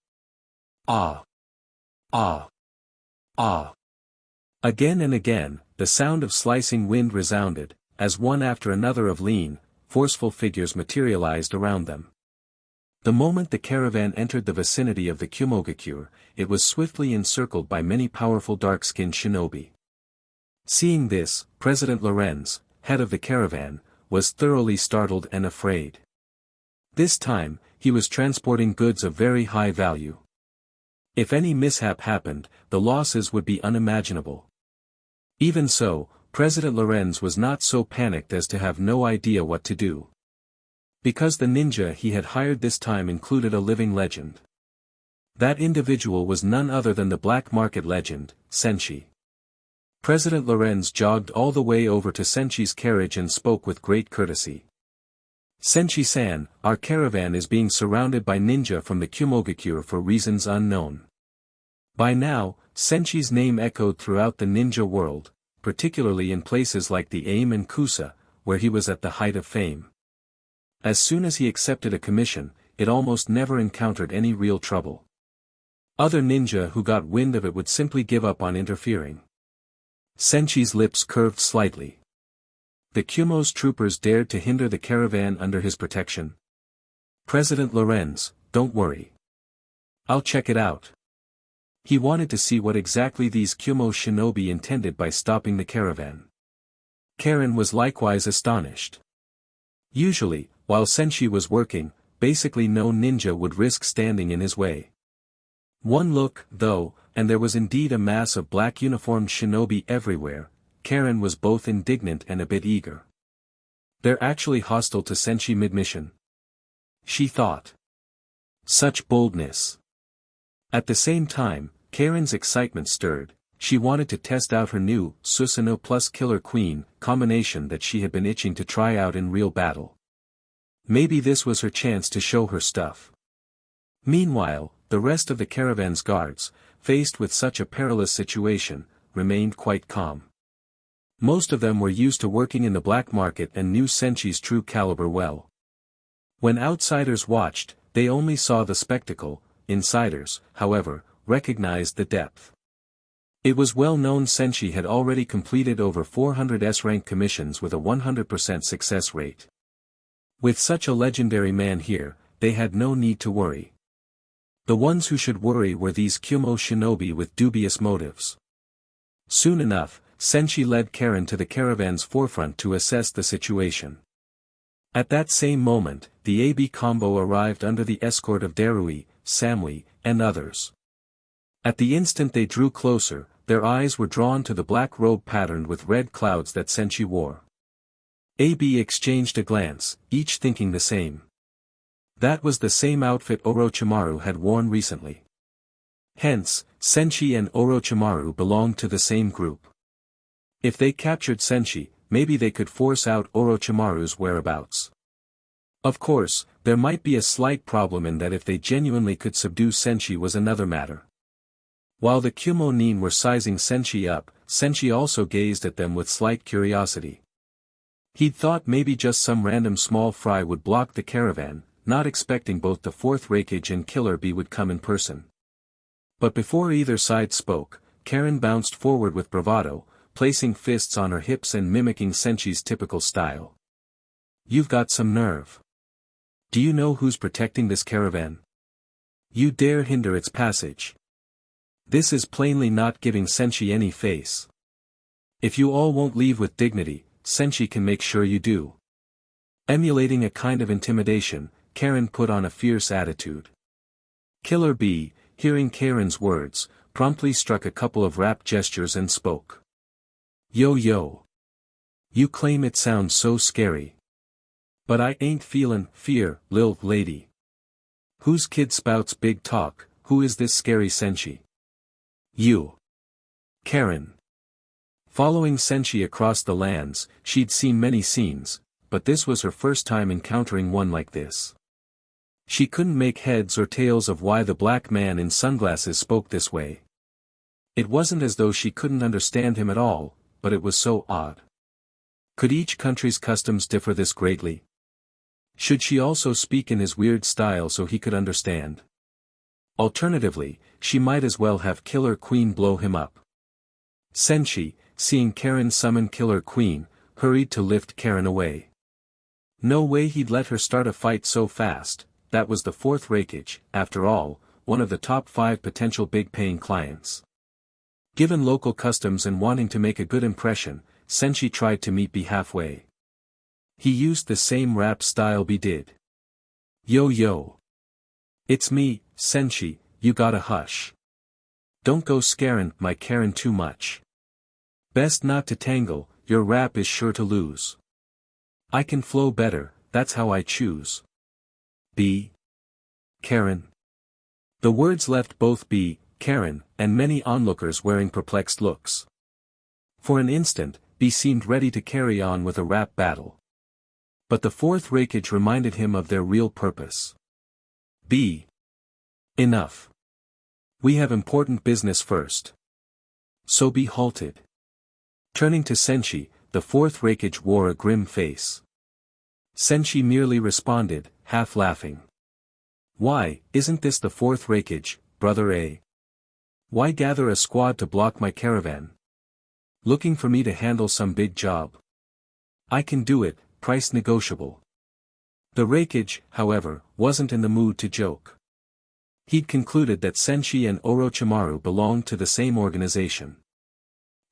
Ah! Ah! Ah! Again and again, the sound of slicing wind resounded, as one after another of lean, forceful figures materialized around them. The moment the caravan entered the vicinity of the Kumogakure, it was swiftly encircled by many powerful dark-skinned shinobi. Seeing this, President Lorenz, head of the caravan, was thoroughly startled and afraid. This time, he was transporting goods of very high value. If any mishap happened, the losses would be unimaginable. Even so, President Lorenz was not so panicked as to have no idea what to do. Because the ninja he had hired this time included a living legend. That individual was none other than the black market legend, Senshi. President Lorenz jogged all the way over to Senshi's carriage and spoke with great courtesy. Senshi-san, our caravan is being surrounded by ninja from the Kumogakure for reasons unknown. By now, Senshi's name echoed throughout the ninja world, particularly in places like the AIM and Kusa, where he was at the height of fame. As soon as he accepted a commission, it almost never encountered any real trouble. Other ninja who got wind of it would simply give up on interfering. Senshi's lips curved slightly. The Kumo's troopers dared to hinder the caravan under his protection. President Lorenz, don't worry. I'll check it out. He wanted to see what exactly these Kumo shinobi intended by stopping the caravan. Karen was likewise astonished. Usually, while Senshi was working, basically no ninja would risk standing in his way. One look, though, and there was indeed a mass of black uniformed shinobi everywhere, Karen was both indignant and a bit eager. They're actually hostile to Senshi mid-mission, she thought. Such boldness. At the same time, Karen's excitement stirred. She wanted to test out her new Susanoo plus Killer Queen combination that she had been itching to try out in real battle. Maybe this was her chance to show her stuff. Meanwhile, the rest of the caravan's guards, faced with such a perilous situation, remained quite calm. Most of them were used to working in the black market and knew Senshi's true caliber well. When outsiders watched, they only saw the spectacle. Insiders, however, recognized the depth. It was well known Senshi had already completed over 400 S-rank commissions with a 100% success rate. With such a legendary man here, they had no need to worry. The ones who should worry were these Kyumo shinobi with dubious motives. Soon enough, Senshi led Karen to the caravan's forefront to assess the situation. At that same moment, the AB combo arrived under the escort of Darui, Samui, and others. At the instant they drew closer, their eyes were drawn to the black robe patterned with red clouds that Senshi wore. AB exchanged a glance, each thinking the same. That was the same outfit Orochimaru had worn recently. Hence, Senshi and Orochimaru belonged to the same group. If they captured Senshi, maybe they could force out Orochimaru's whereabouts. Of course, there might be a slight problem in that if they genuinely could subdue Senshi was another matter. While the Kyumo nin were sizing Senshi up, Senshi also gazed at them with slight curiosity. He'd thought maybe just some random small fry would block the caravan, not expecting both the fourth Raikage and Killer Bee would come in person. But before either side spoke, Karen bounced forward with bravado, placing fists on her hips and mimicking Senshi's typical style. "You've got some nerve. Do you know who's protecting this caravan? You dare hinder its passage. This is plainly not giving Senshi any face. If you all won't leave with dignity, Senshi can make sure you do." Emulating a kind of intimidation, Karen put on a fierce attitude. Killer Bee, hearing Karen's words, promptly struck a couple of rap gestures and spoke. "Yo yo. You claim it sounds so scary. But I ain't feelin' fear, lil' lady. Whose kid spouts big talk, who is this scary Senshi?" "You." Karen. Following Senshi across the lands, she'd seen many scenes, but this was her first time encountering one like this. She couldn't make heads or tails of why the black man in sunglasses spoke this way. It wasn't as though she couldn't understand him at all, but it was so odd. Could each country's customs differ this greatly? Should she also speak in his weird style so he could understand? Alternatively, she might as well have Killer Queen blow him up. Senshi, seeing Karen summon Killer Queen, hurried to lift Karen away. No way he'd let her start a fight so fast. That was the fourth Raikage, after all, one of the top 5 potential big-paying clients. Given local customs and wanting to make a good impression, Senshi tried to meet Bee halfway. He used the same rap style Bee did. "Yo yo. It's me, Senshi, you gotta hush. Don't go scarin' my Karen too much. Best not to tangle, your rap is sure to lose. I can flow better, that's how I choose. Bee. Karen." The words left both Bee, Karen, and many onlookers wearing perplexed looks. For an instant, Bee seemed ready to carry on with a rap battle. But the fourth Raikage reminded him of their real purpose. "Bee. Enough. We have important business first." So Bee halted. Turning to Senshi, the fourth Raikage wore a grim face. Senshi merely responded, half laughing. "Why, isn't this the fourth Raikage, brother A? Why gather a squad to block my caravan? Looking for me to handle some big job? I can do it, price negotiable." The Raikage, however, wasn't in the mood to joke. He'd concluded that Senshi and Orochimaru belonged to the same organization.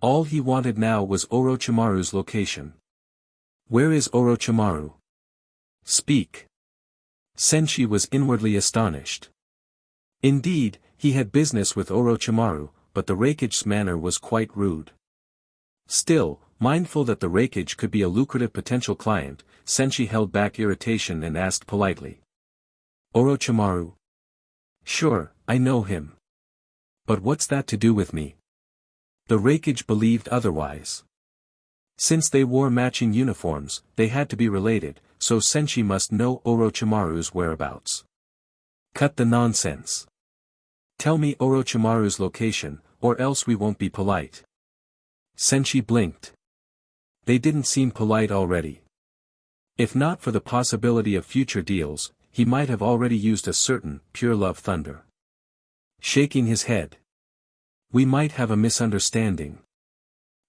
All he wanted now was Orochimaru's location. "Where is Orochimaru? Speak." Senshi was inwardly astonished. Indeed, he had business with Orochimaru, but the Raikage's manner was quite rude. Still, mindful that the Raikage could be a lucrative potential client, Senshi held back irritation and asked politely. "Orochimaru? Sure, I know him. But what's that to do with me?" The Raikage believed otherwise. Since they wore matching uniforms, they had to be related, so Senshi must know Orochimaru's whereabouts. "Cut the nonsense. Tell me Orochimaru's location, or else we won't be polite." Senshi blinked. They didn't seem polite already. If not for the possibility of future deals, he might have already used a certain pure love thunder. shaking his head. We might have a misunderstanding.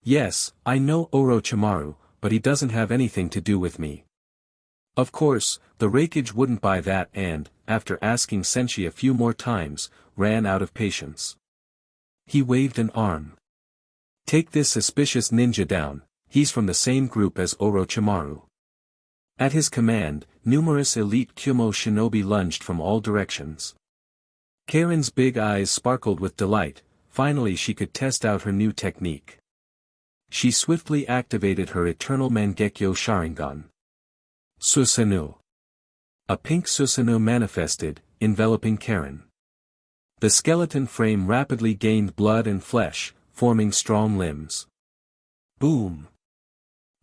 Yes, I know Orochimaru, but he doesn't have anything to do with me. Of course, the Raikage wouldn't buy that and, after asking Senshi a few more times, ran out of patience. He waved an arm. Take this suspicious ninja down, he's from the same group as Orochimaru. At his command, numerous elite Kumo shinobi lunged from all directions. Karen's big eyes sparkled with delight, finally she could test out her new technique. She swiftly activated her eternal Mangekyo Sharingan. Susanoo. A pink Susanoo manifested, enveloping Karen. The skeleton frame rapidly gained blood and flesh, forming strong limbs. Boom!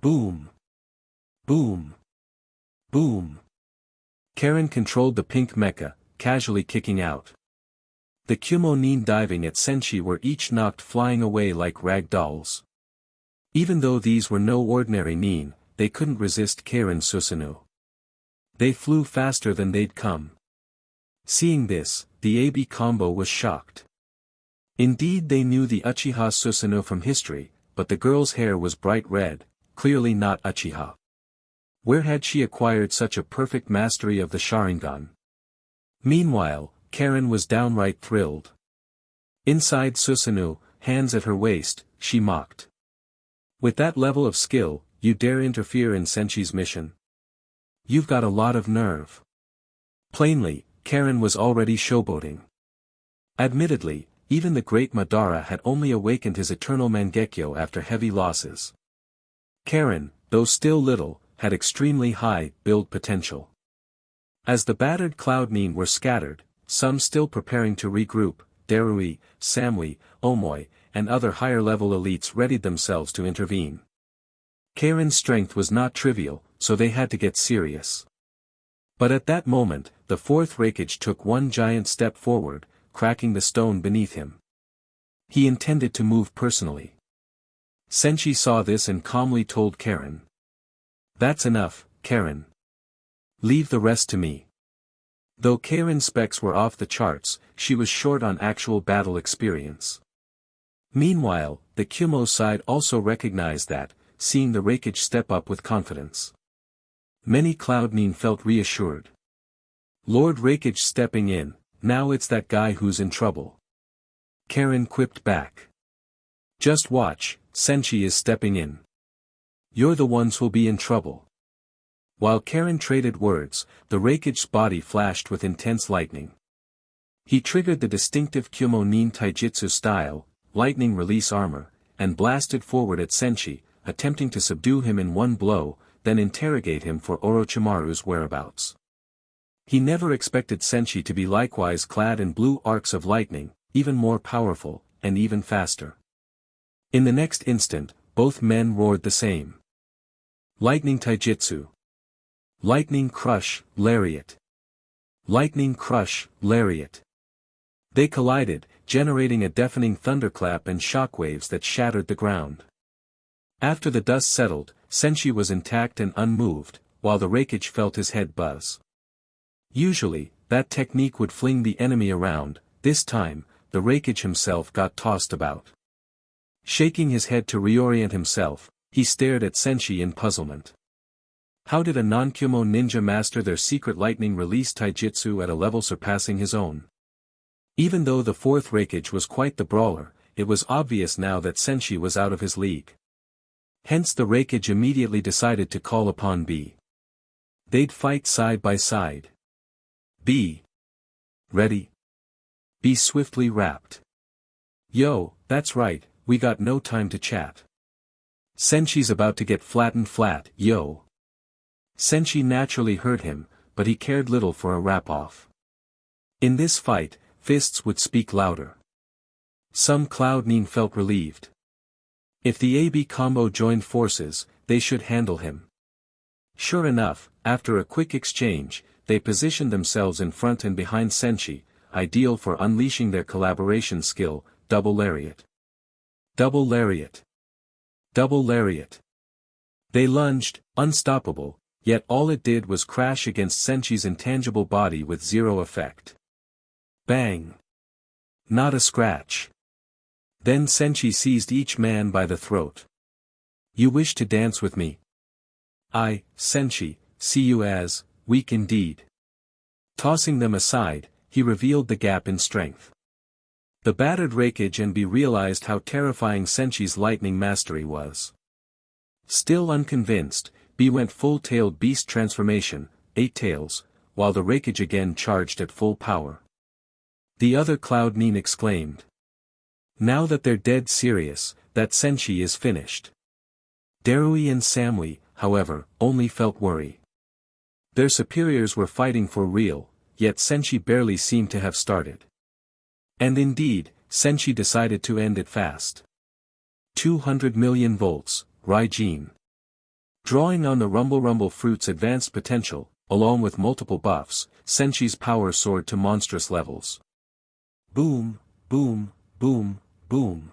Boom! Boom! Boom! Karen controlled the pink mecha, casually kicking out. The Kumo nin diving at Senshi were each knocked flying away like rag dolls. Even though these were no ordinary nin, they couldn't resist Karen's Susanoo. They flew faster than they'd come. Seeing this, the AB combo was shocked. Indeed they knew the Uchiha Susanoo from history, but the girl's hair was bright red, clearly not Uchiha. Where had she acquired such a perfect mastery of the Sharingan? Meanwhile, Karen was downright thrilled. Inside Susanoo, hands at her waist, she mocked. With that level of skill, you dare interfere in Senshi's mission? You've got a lot of nerve. Plainly, Karen was already showboating. Admittedly, even the great Madara had only awakened his eternal Mangekyo after heavy losses. Karen, though still little, had extremely high build potential. As the battered Cloud Nin were scattered, some still preparing to regroup, Darui, Samui, Omoi, and other higher-level elites readied themselves to intervene. Karen's strength was not trivial, so they had to get serious. But at that moment, the fourth Raikage took one giant step forward, cracking the stone beneath him. He intended to move personally. Senshi saw this and calmly told Karen. That's enough, Karen. Leave the rest to me. Though Karen's specs were off the charts, she was short on actual battle experience. Meanwhile, the Kumo side also recognized that, seeing the Raikage step up with confidence. Many Cloud Nin felt reassured. Lord Raikage stepping in, now it's that guy who's in trouble. Karen quipped back. Just watch, Senshi is stepping in. You're the ones who'll be in trouble. While Karen traded words, the Raikage's body flashed with intense lightning. He triggered the distinctive Kumo Nin Taijutsu style, lightning release armor, and blasted forward at Senshi, attempting to subdue him in one blow, then interrogate him for Orochimaru's whereabouts. He never expected Senshi to be likewise clad in blue arcs of lightning, even more powerful, and even faster. In the next instant, both men roared the same. Lightning Taijutsu. Lightning Crush, Lariat. Lightning Crush, Lariat. They collided, generating a deafening thunderclap and shockwaves that shattered the ground. After the dust settled, Senshi was intact and unmoved, while the Raikage felt his head buzz. Usually, that technique would fling the enemy around, this time, the Raikage himself got tossed about. Shaking his head to reorient himself, he stared at Senshi in puzzlement. How did a non-Kumo ninja master their secret lightning release taijutsu at a level surpassing his own? Even though the fourth Raikage was quite the brawler, it was obvious now that Senshi was out of his league. Hence the Raikage immediately decided to call upon B. They'd fight side by side. B. Ready? B swiftly rapped. Yo, that's right, we got no time to chat. Senshi's about to get flattened flat, yo. Senshi naturally heard him, but he cared little for a rap-off. In this fight, fists would speak louder. Some Cloud Nin felt relieved. If the AB combo joined forces, they should handle him. Sure enough, after a quick exchange, they positioned themselves in front and behind Senshi, ideal for unleashing their collaboration skill, double lariat. Double lariat. Double lariat. They lunged, unstoppable, yet all it did was crash against Senshi's intangible body with zero effect. Bang! Not a scratch. Then Senshi seized each man by the throat. You wish to dance with me? I, Senshi, see you as, weak indeed. Tossing them aside, he revealed the gap in strength. The battered Raikage and B realized how terrifying Senshi's lightning mastery was. Still unconvinced, B went full-tailed beast transformation, 8 tails, while the Raikage again charged at full power. The other Cloud Nin exclaimed. Now that they're dead serious, that Senshi is finished. Darui and Samui, however, only felt worry. Their superiors were fighting for real, yet Senshi barely seemed to have started. And indeed, Senshi decided to end it fast. 200 million volts, Raijin. Drawing on the Rumble Fruit's advanced potential, along with multiple buffs, Senshi's power soared to monstrous levels. Boom, boom, boom, boom.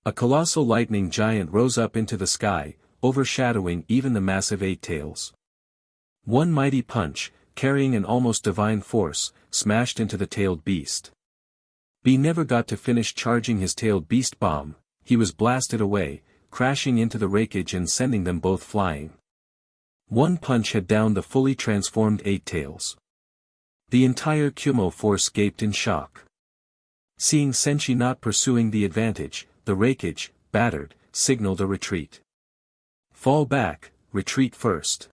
A colossal lightning giant rose up into the sky, overshadowing even the massive 8 tails. One mighty punch, carrying an almost divine force, smashed into the tailed beast. B never got to finish charging his tailed beast bomb, he was blasted away, crashing into the Raikage and sending them both flying. One punch had downed the fully transformed 8 tails. The entire Kumo force gaped in shock. Seeing Senshi not pursuing the advantage, the Raikage, battered, signaled a retreat. Fall back, retreat first.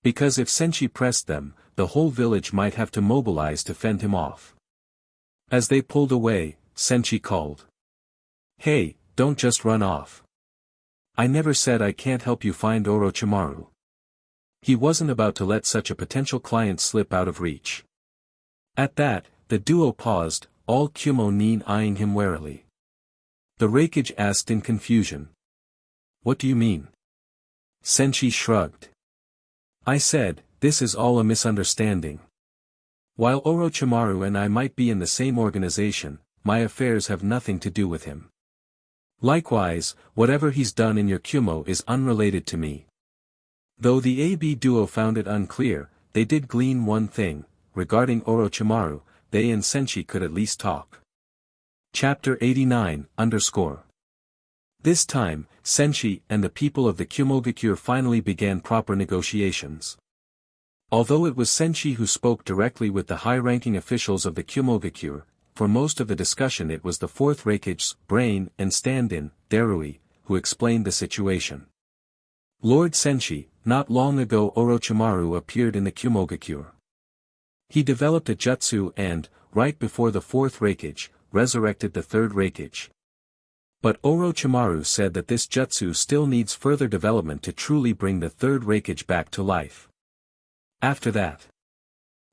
Because if Senshi pressed them, the whole village might have to mobilize to fend him off. As they pulled away, Senshi called. Hey, don't just run off. I never said I can't help you find Orochimaru. He wasn't about to let such a potential client slip out of reach. At that, the duo paused, all Kumo Nin eyeing him warily. The Raikage asked in confusion. What do you mean? Senshi shrugged. I said, this is all a misunderstanding. While Orochimaru and I might be in the same organization, my affairs have nothing to do with him. Likewise, whatever he's done in your Kumo is unrelated to me. Though the AB duo found it unclear, they did glean one thing, regarding Orochimaru, they and Senshi could at least talk. Chapter 89, _ This time, Senshi and the people of the Kumogakure finally began proper negotiations. Although it was Senshi who spoke directly with the high-ranking officials of the Kumogakure, for most of the discussion it was the 4th Raikage's brain and stand-in, Darui, who explained the situation. Lord Senshi, not long ago Orochimaru appeared in the Kumogakure. He developed a jutsu and, right before the 4th Raikage, resurrected the 3rd Raikage. But Orochimaru said that this jutsu still needs further development to truly bring the 3rd Raikage back to life. After that,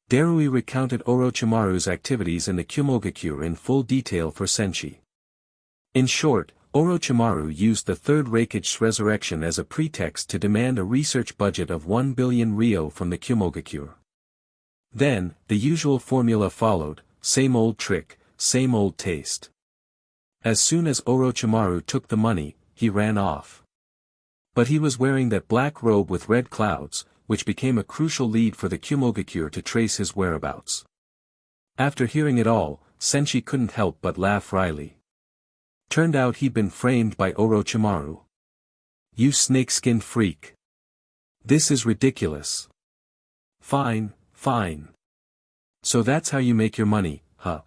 Darui recounted Orochimaru's activities in the Kumogakure in full detail for Senshi. In short, Orochimaru used the 3rd Raikage's resurrection as a pretext to demand a research budget of 1 billion ryo from the Kumogakure. Then, the usual formula followed, same old trick, same old taste. As soon as Orochimaru took the money, he ran off. But he was wearing that black robe with red clouds, which became a crucial lead for the Kumogakure to trace his whereabouts. After hearing it all, Senshi couldn't help but laugh wryly. Turned out he'd been framed by Orochimaru. You snakeskin freak. This is ridiculous. Fine, fine. So that's how you make your money, huh?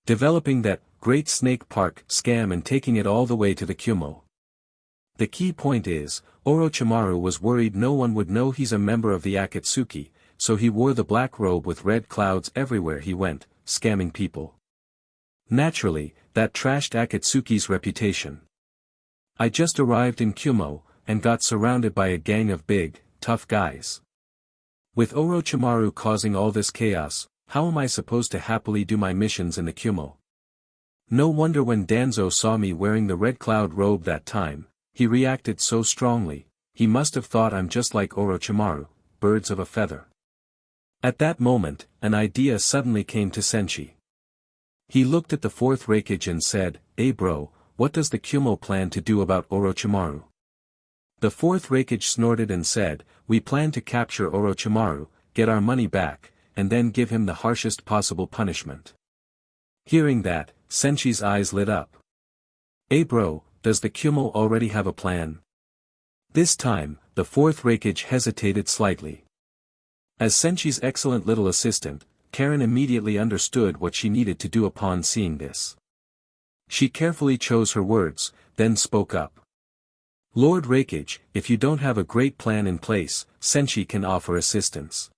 Developing that Great Snake Park scam and taking it all the way to the Kumo. The key point is, Orochimaru was worried no one would know he's a member of the Akatsuki, so he wore the black robe with red clouds everywhere he went, scamming people. Naturally, that trashed Akatsuki's reputation. I just arrived in Kumo, and got surrounded by a gang of big, tough guys. With Orochimaru causing all this chaos, how am I supposed to happily do my missions in the Kumo? No wonder when Danzo saw me wearing the red cloud robe that time, he reacted so strongly, he must have thought I'm just like Orochimaru, birds of a feather. At that moment, an idea suddenly came to Senshi. He looked at the 4th Raikage and said, "Hey bro, what does the Kumo plan to do about Orochimaru?" The 4th Raikage snorted and said, "We plan to capture Orochimaru, get our money back, and then give him the harshest possible punishment." Hearing that, Senchi's eyes lit up. "Hey bro, does the Kumo already have a plan?" This time, the fourth Reikage hesitated slightly. As Senchi's excellent little assistant, Karen immediately understood what she needed to do upon seeing this. She carefully chose her words, then spoke up. "Lord Reikage, if you don't have a great plan in place, Senchi can offer assistance.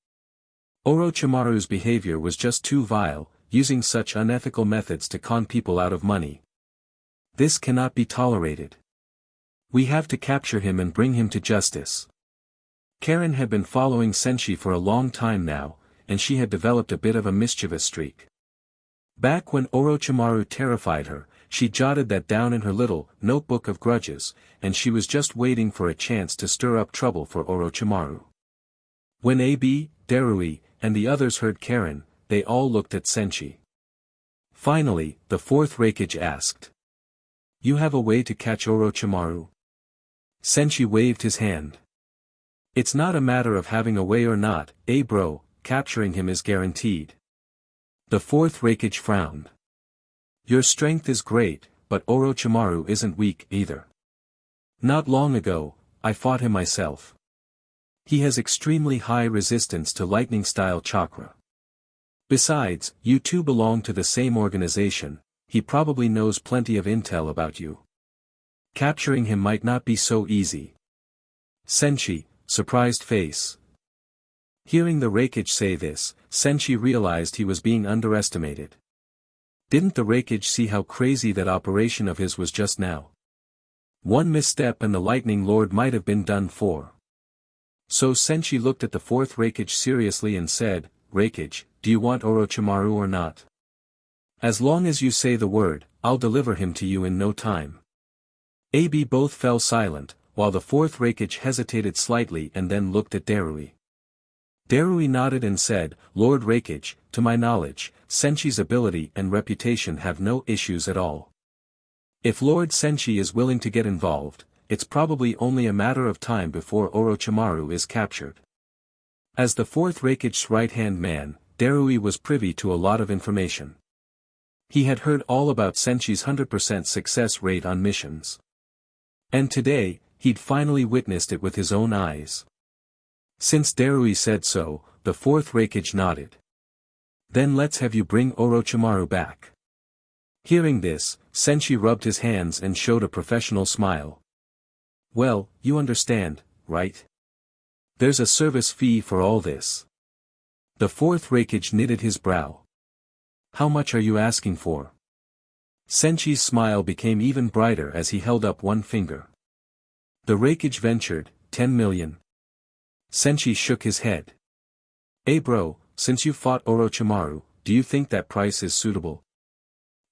Orochimaru's behavior was just too vile, using such unethical methods to con people out of money. This cannot be tolerated. We have to capture him and bring him to justice." Karen had been following Senchi for a long time now, and she had developed a bit of a mischievous streak. Back when Orochimaru terrified her, she jotted that down in her little notebook of grudges, and she was just waiting for a chance to stir up trouble for Orochimaru. When Abi, Darui, and the others heard Karen, they all looked at Senchi. Finally, the fourth Reikage asked. "You have a way to catch Orochimaru?" Senchi waved his hand. "It's not a matter of having a way or not, bro, capturing him is guaranteed." The fourth Reikage frowned. "Your strength is great, but Orochimaru isn't weak either. Not long ago, I fought him myself. He has extremely high resistance to lightning-style chakra. Besides, you two belong to the same organization, he probably knows plenty of intel about you. Capturing him might not be so easy." Senchi, surprised face. Hearing the Reikage say this, Senchi realized he was being underestimated. Didn't the Reikage see how crazy that operation of his was just now? One misstep and the Lightning Lord might have been done for. So Senchi looked at the fourth Reikage seriously and said, "Reikage, do you want Orochimaru or not? As long as you say the word, I'll deliver him to you in no time." Abi both fell silent, while the fourth Reikage hesitated slightly and then looked at Darui. Darui nodded and said, "Lord Reikage, to my knowledge, Senchi's ability and reputation have no issues at all. If Lord Senchi is willing to get involved, it's probably only a matter of time before Orochimaru is captured." As the fourth Reikage's right-hand man, Darui was privy to a lot of information. He had heard all about Senchi's 100% success rate on missions. And today, he'd finally witnessed it with his own eyes. Since Darui said so, the fourth Reikage nodded. "Then let's have you bring Orochimaru back." Hearing this, Senchi rubbed his hands and showed a professional smile. "Well, you understand, right? There's a service fee for all this." The fourth Reikage knitted his brow. "How much are you asking for?" Senchi's smile became even brighter as he held up one finger. The Reikage ventured, 10 million. Senchi shook his head. Bro, since you fought Orochimaru, do you think that price is suitable?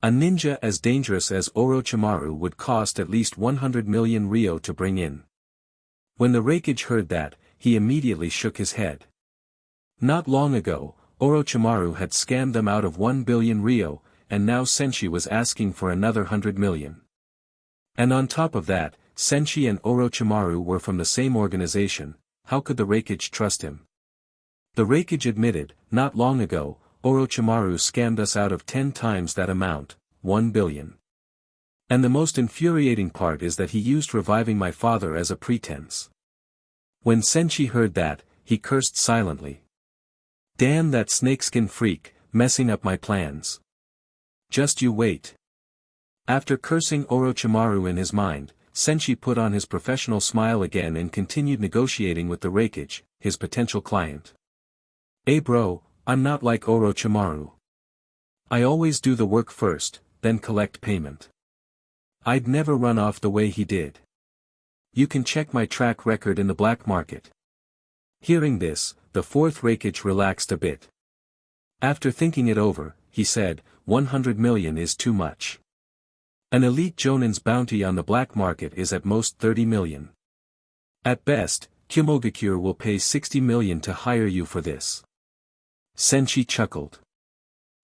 A ninja as dangerous as Orochimaru would cost at least 100 million Ryo to bring in." When the Reikage heard that, he immediately shook his head. Not long ago, Orochimaru had scammed them out of 1 billion Ryo, and now Senchi was asking for another 100 million. And on top of that, Senchi and Orochimaru were from the same organization. How could the Reikage trust him? The Reikage admitted, "Not long ago, Orochimaru scammed us out of 10 times that amount, 1 billion. And the most infuriating part is that he used reviving my father as a pretense." When Senchi heard that, he cursed silently. "Damn that snakeskin freak, messing up my plans. Just you wait." After cursing Orochimaru in his mind, Senchi put on his professional smile again and continued negotiating with the Reikage, his potential client. Bro, I'm not like Orochimaru. I always do the work first, then collect payment. I'd never run off the way he did. You can check my track record in the black market." Hearing this, the fourth Reikage relaxed a bit. After thinking it over, he said, 100 million is too much. An elite Jonin's bounty on the black market is at most 30 million. At best, Kumogakure will pay 60 million to hire you for this. Senchi chuckled.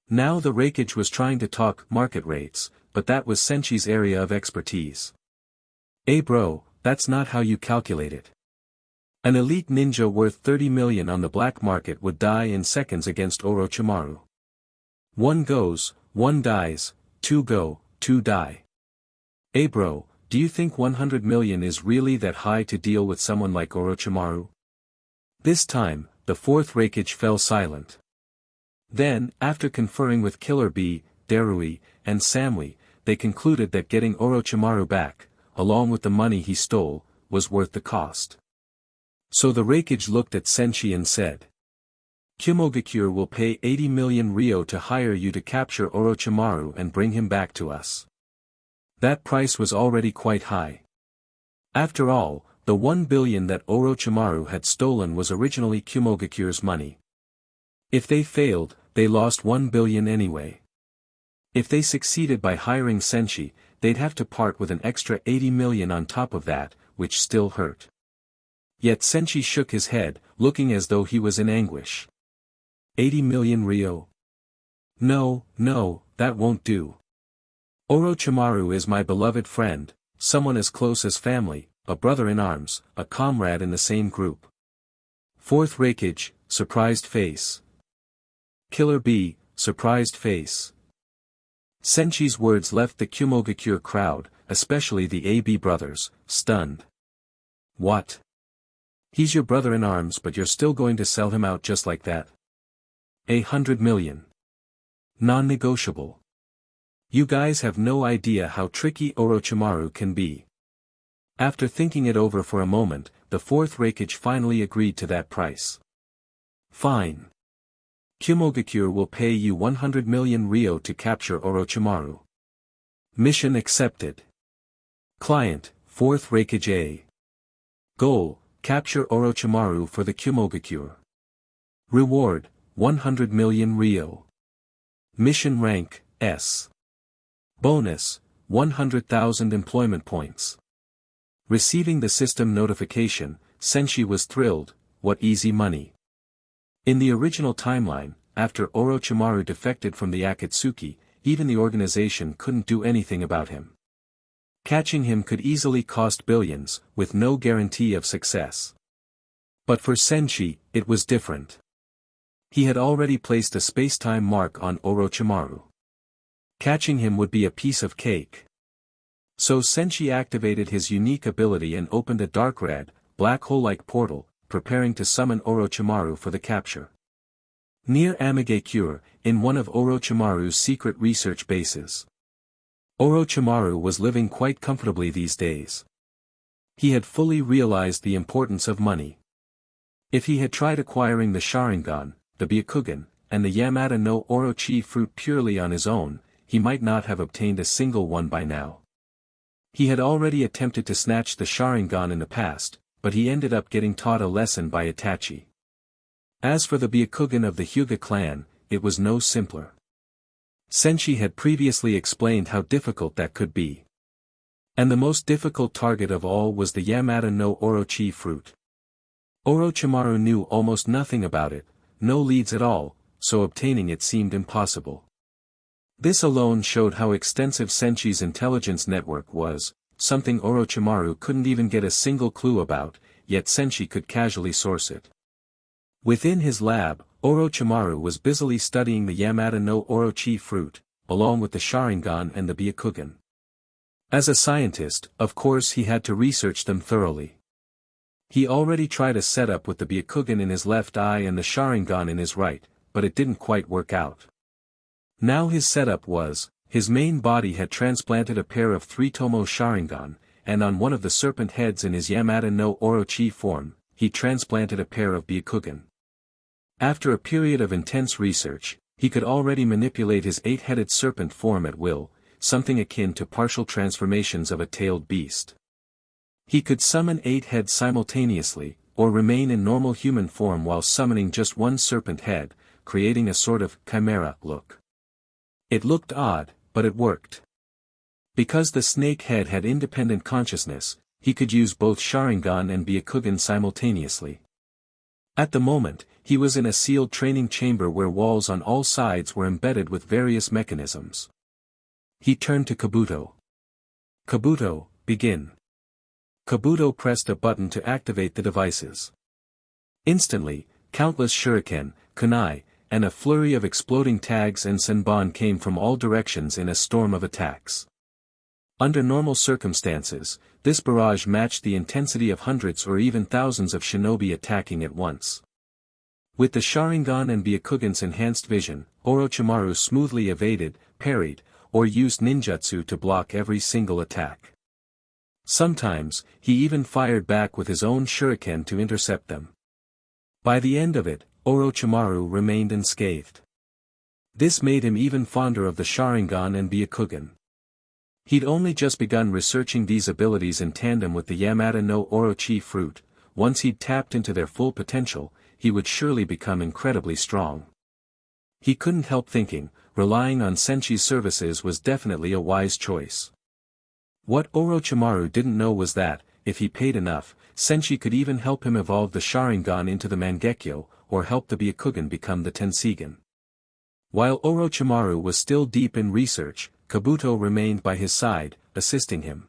Now the Reikage was trying to talk market rates, but that was Senchi's area of expertise. Bro, that's not how you calculate it. An elite ninja worth 30 million on the black market would die in seconds against Orochimaru. One goes, 1 dies, 2 go, 2 die. Hey bro, do you think 100 million is really that high to deal with someone like Orochimaru? This time, the fourth Raikage fell silent. Then, after conferring with Killer Bee, Darui, and Samui, they concluded that getting Orochimaru back, along with the money he stole, was worth the cost. So the Raikage looked at Senshi and said, Kumogakure will pay 80 million ryo to hire you to capture Orochimaru and bring him back to us. That price was already quite high. After all, the 1 billion that Orochimaru had stolen was originally Kumogakure's money. If they failed, they lost 1 billion anyway. If they succeeded by hiring Senshi, they'd have to part with an extra 80 million on top of that, which still hurt. Yet Senshi shook his head, looking as though he was in anguish. 80 million ryo? No, that won't do. Orochimaru is my beloved friend, someone as close as family, a brother in arms, a comrade in the same group. Fourth Raikage, surprised face. Killer Bee, surprised face. Senshi's words left the Kumogakure crowd, especially the AB brothers, stunned. What? He's your brother in arms but you're still going to sell him out just like that? 100 million. Non-negotiable. You guys have no idea how tricky Orochimaru can be. After thinking it over for a moment, the fourth Raikage finally agreed to that price. Fine. Kumogakure will pay you 100 million ryo to capture Orochimaru. Mission accepted. Client, 4th Raikage A. Goal, capture Orochimaru for the Kumogakure. Reward, 100 million ryo. Mission rank, S. Bonus, 100,000 employment points. Receiving the system notification, Senshi was thrilled. What easy money. In the original timeline, after Orochimaru defected from the Akatsuki, even the organization couldn't do anything about him. Catching him could easily cost billions, with no guarantee of success. But for Senshi, it was different. He had already placed a space-time mark on Orochimaru. Catching him would be a piece of cake. So Senshi activated his unique ability and opened a dark red, black hole-like portal, preparing to summon Orochimaru for the capture. Near Amigakure, in one of Orochimaru's secret research bases. Orochimaru was living quite comfortably these days. He had fully realized the importance of money. If he had tried acquiring the Sharingan, the Byakugan, and the Yamata no Orochi fruit purely on his own, he might not have obtained a single one by now. He had already attempted to snatch the Sharingan in the past, but he ended up getting taught a lesson by Itachi. As for the Byakugan of the Hyuga clan, it was no simpler. Senshi had previously explained how difficult that could be. And the most difficult target of all was the Yamata no Orochi fruit. Orochimaru knew almost nothing about it, no leads at all, so obtaining it seemed impossible. This alone showed how extensive Senshi's intelligence network was, something Orochimaru couldn't even get a single clue about, yet Senshi could casually source it. Within his lab, Orochimaru was busily studying the Yamata no Orochi fruit, along with the Sharingan and the Byakugan. As a scientist, of course he had to research them thoroughly. He already tried a setup with the Byakugan in his left eye and the Sharingan in his right, but it didn't quite work out. Now his setup was, his main body had transplanted a pair of 3-tomo Sharingan, and on one of the serpent heads in his Yamata no Orochi form, he transplanted a pair of Byakugan. After a period of intense research, he could already manipulate his 8-headed serpent form at will, something akin to partial transformations of a tailed beast. He could summon 8 heads simultaneously, or remain in normal human form while summoning just one serpent head, creating a sort of chimera look. It looked odd, but it worked. Because the snake head had independent consciousness, he could use both Sharingan and Byakugan simultaneously. At the moment, he was in a sealed training chamber where walls on all sides were embedded with various mechanisms. He turned to Kabuto. Kabuto, begin. Kabuto pressed a button to activate the devices. Instantly, countless shuriken, kunai, and a flurry of exploding tags and senbon came from all directions in a storm of attacks. Under normal circumstances, this barrage matched the intensity of hundreds or even thousands of shinobi attacking at once. With the Sharingan and Byakugan's enhanced vision, Orochimaru smoothly evaded, parried, or used ninjutsu to block every single attack. Sometimes, he even fired back with his own shuriken to intercept them. By the end of it, Orochimaru remained unscathed. This made him even fonder of the Sharingan and Byakugan. He'd only just begun researching these abilities in tandem with the Yamata no Orochi fruit. Once he'd tapped into their full potential, he would surely become incredibly strong. He couldn't help thinking, relying on Senshi's services was definitely a wise choice. What Orochimaru didn't know was that, if he paid enough, Senshi could even help him evolve the Sharingan into the Mangekyo, or help the Byakugan become the Tenseigan. While Orochimaru was still deep in research, Kabuto remained by his side, assisting him.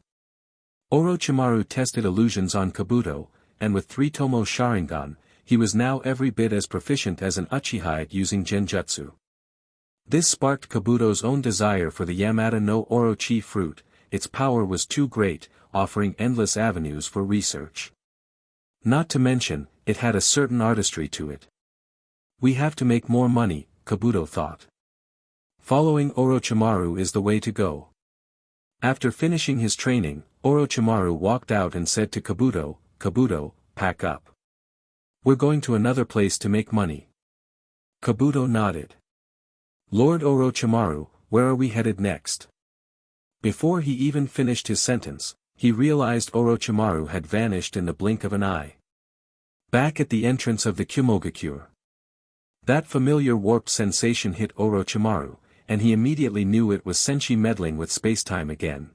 Orochimaru tested illusions on Kabuto, and with 3 Tomo Sharingan, he was now every bit as proficient as an Uchiha at using Genjutsu. This sparked Kabuto's own desire for the Yamata no Orochi fruit. Its power was too great, offering endless avenues for research. Not to mention, it had a certain artistry to it. We have to make more money, Kabuto thought. Following Orochimaru is the way to go. After finishing his training, Orochimaru walked out and said to Kabuto, "Kabuto, pack up. We're going to another place to make money." Kabuto nodded. "Lord Orochimaru, where are we headed next?" Before he even finished his sentence, he realized Orochimaru had vanished in the blink of an eye. Back at the entrance of the Kumogakure. That familiar warped sensation hit Orochimaru, and he immediately knew it was Senshi meddling with spacetime again.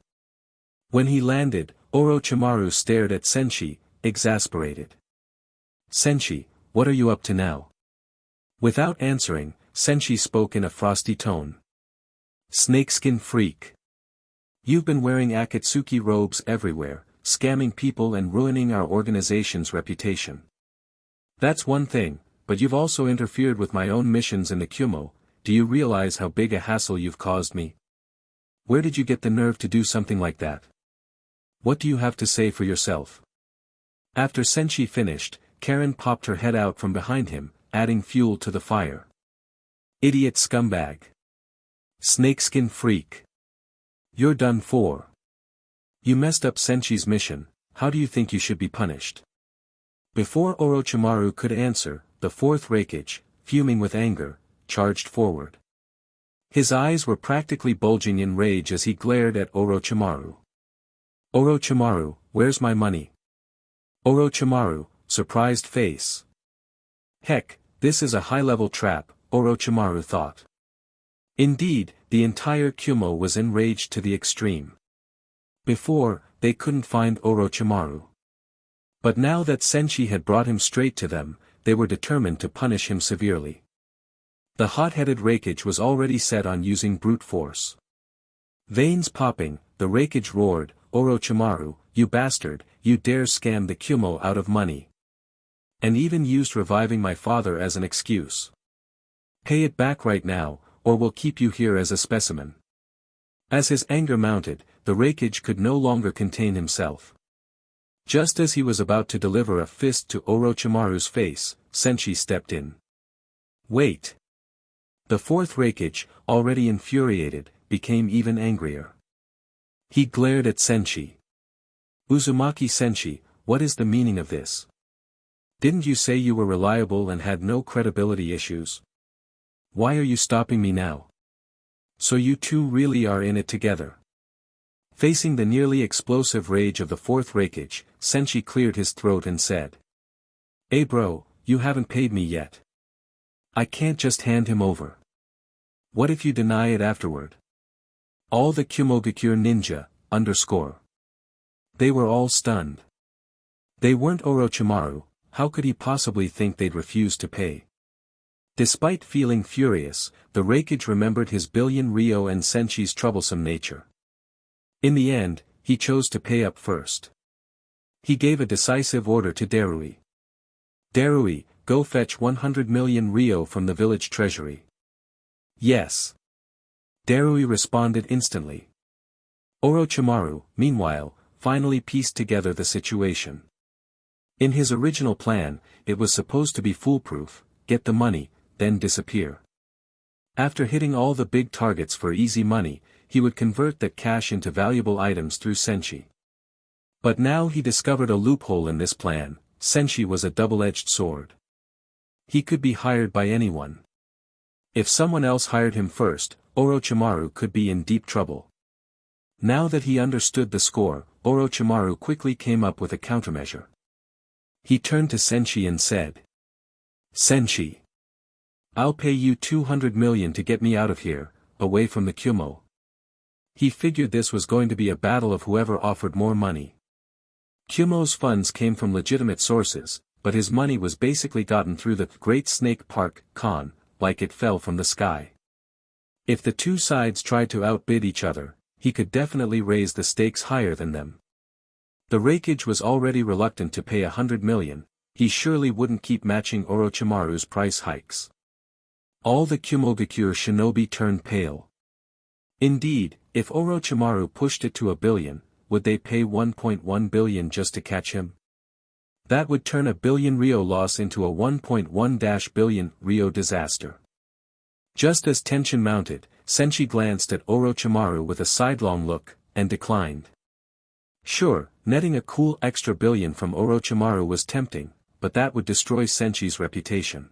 When he landed, Orochimaru stared at Senshi, exasperated. "Senshi, what are you up to now?" Without answering, Senshi spoke in a frosty tone. "Snakeskin freak. You've been wearing Akatsuki robes everywhere, scamming people and ruining our organization's reputation. That's one thing, but you've also interfered with my own missions in the Kumo. Do you realize how big a hassle you've caused me? Where did you get the nerve to do something like that? What do you have to say for yourself?" After Senshi finished, Karen popped her head out from behind him, adding fuel to the fire. "Idiot scumbag. Snakeskin freak. You're done for. You messed up Senshi's mission. How do you think you should be punished?" Before Orochimaru could answer, the 4th Raikage, fuming with anger, charged forward. His eyes were practically bulging in rage as he glared at Orochimaru. "Orochimaru, where's my money?" Orochimaru, surprised face. Heck, this is a high-level trap, Orochimaru thought. Indeed, the entire Kumo was enraged to the extreme. Before, they couldn't find Orochimaru. But now that Senshi had brought him straight to them, they were determined to punish him severely. The hot-headed Raikage was already set on using brute force. Veins popping, the Raikage roared, "Orochimaru, you bastard, you dare scam the Kumo out of money. And even used reviving my father as an excuse. Pay it back right now, or we'll keep you here as a specimen." As his anger mounted, the Raikage could no longer contain himself. Just as he was about to deliver a fist to Orochimaru's face, Senshi stepped in. "Wait." The 4th Raikage, already infuriated, became even angrier. He glared at Senshi. "Uzumaki Senshi, what is the meaning of this? Didn't you say you were reliable and had no credibility issues? Why are you stopping me now? So you two really are in it together." Facing the nearly explosive rage of the 4th Raikage, Senshi cleared his throat and said. "Hey bro, you haven't paid me yet. I can't just hand him over. What if you deny it afterward?" All the Kumogakure ninja, _. They were all stunned. They weren't Orochimaru, how could he possibly think they'd refuse to pay? Despite feeling furious, the Raikage remembered his billion Ryo and Senshi's troublesome nature. In the end, he chose to pay up first. He gave a decisive order to Darui. "Darui, go fetch 100 million ryo from the village treasury. Yes. Darui responded instantly. Orochimaru, meanwhile, finally pieced together the situation. In his original plan, it was supposed to be foolproof: get the money, then disappear. After hitting all the big targets for easy money, he would convert that cash into valuable items through Senshi. But now he discovered a loophole in this plan: Senshi was a double-edged sword. He could be hired by anyone. If someone else hired him first, Orochimaru could be in deep trouble. Now that he understood the score, Orochimaru quickly came up with a countermeasure. He turned to Senshi and said, "Senshi, I'll pay you 200 million to get me out of here, away from the Kumo." He figured this was going to be a battle of whoever offered more money. Kumo's funds came from legitimate sources, but his money was basically gotten through the Great Snake Park Con, like it fell from the sky. If the two sides tried to outbid each other, he could definitely raise the stakes higher than them. The Raikage was already reluctant to pay 100 million, he surely wouldn't keep matching Orochimaru's price hikes. All the Kumogakure shinobi turned pale. Indeed, if Orochimaru pushed it to 1 billion, would they pay 1.1 billion just to catch him? That would turn a 1 billion ryo loss into a 1.1 billion ryo disaster. Just as tension mounted, Senshi glanced at Orochimaru with a sidelong look, and declined. Sure, netting a cool extra billion from Orochimaru was tempting, but that would destroy Senshi's reputation.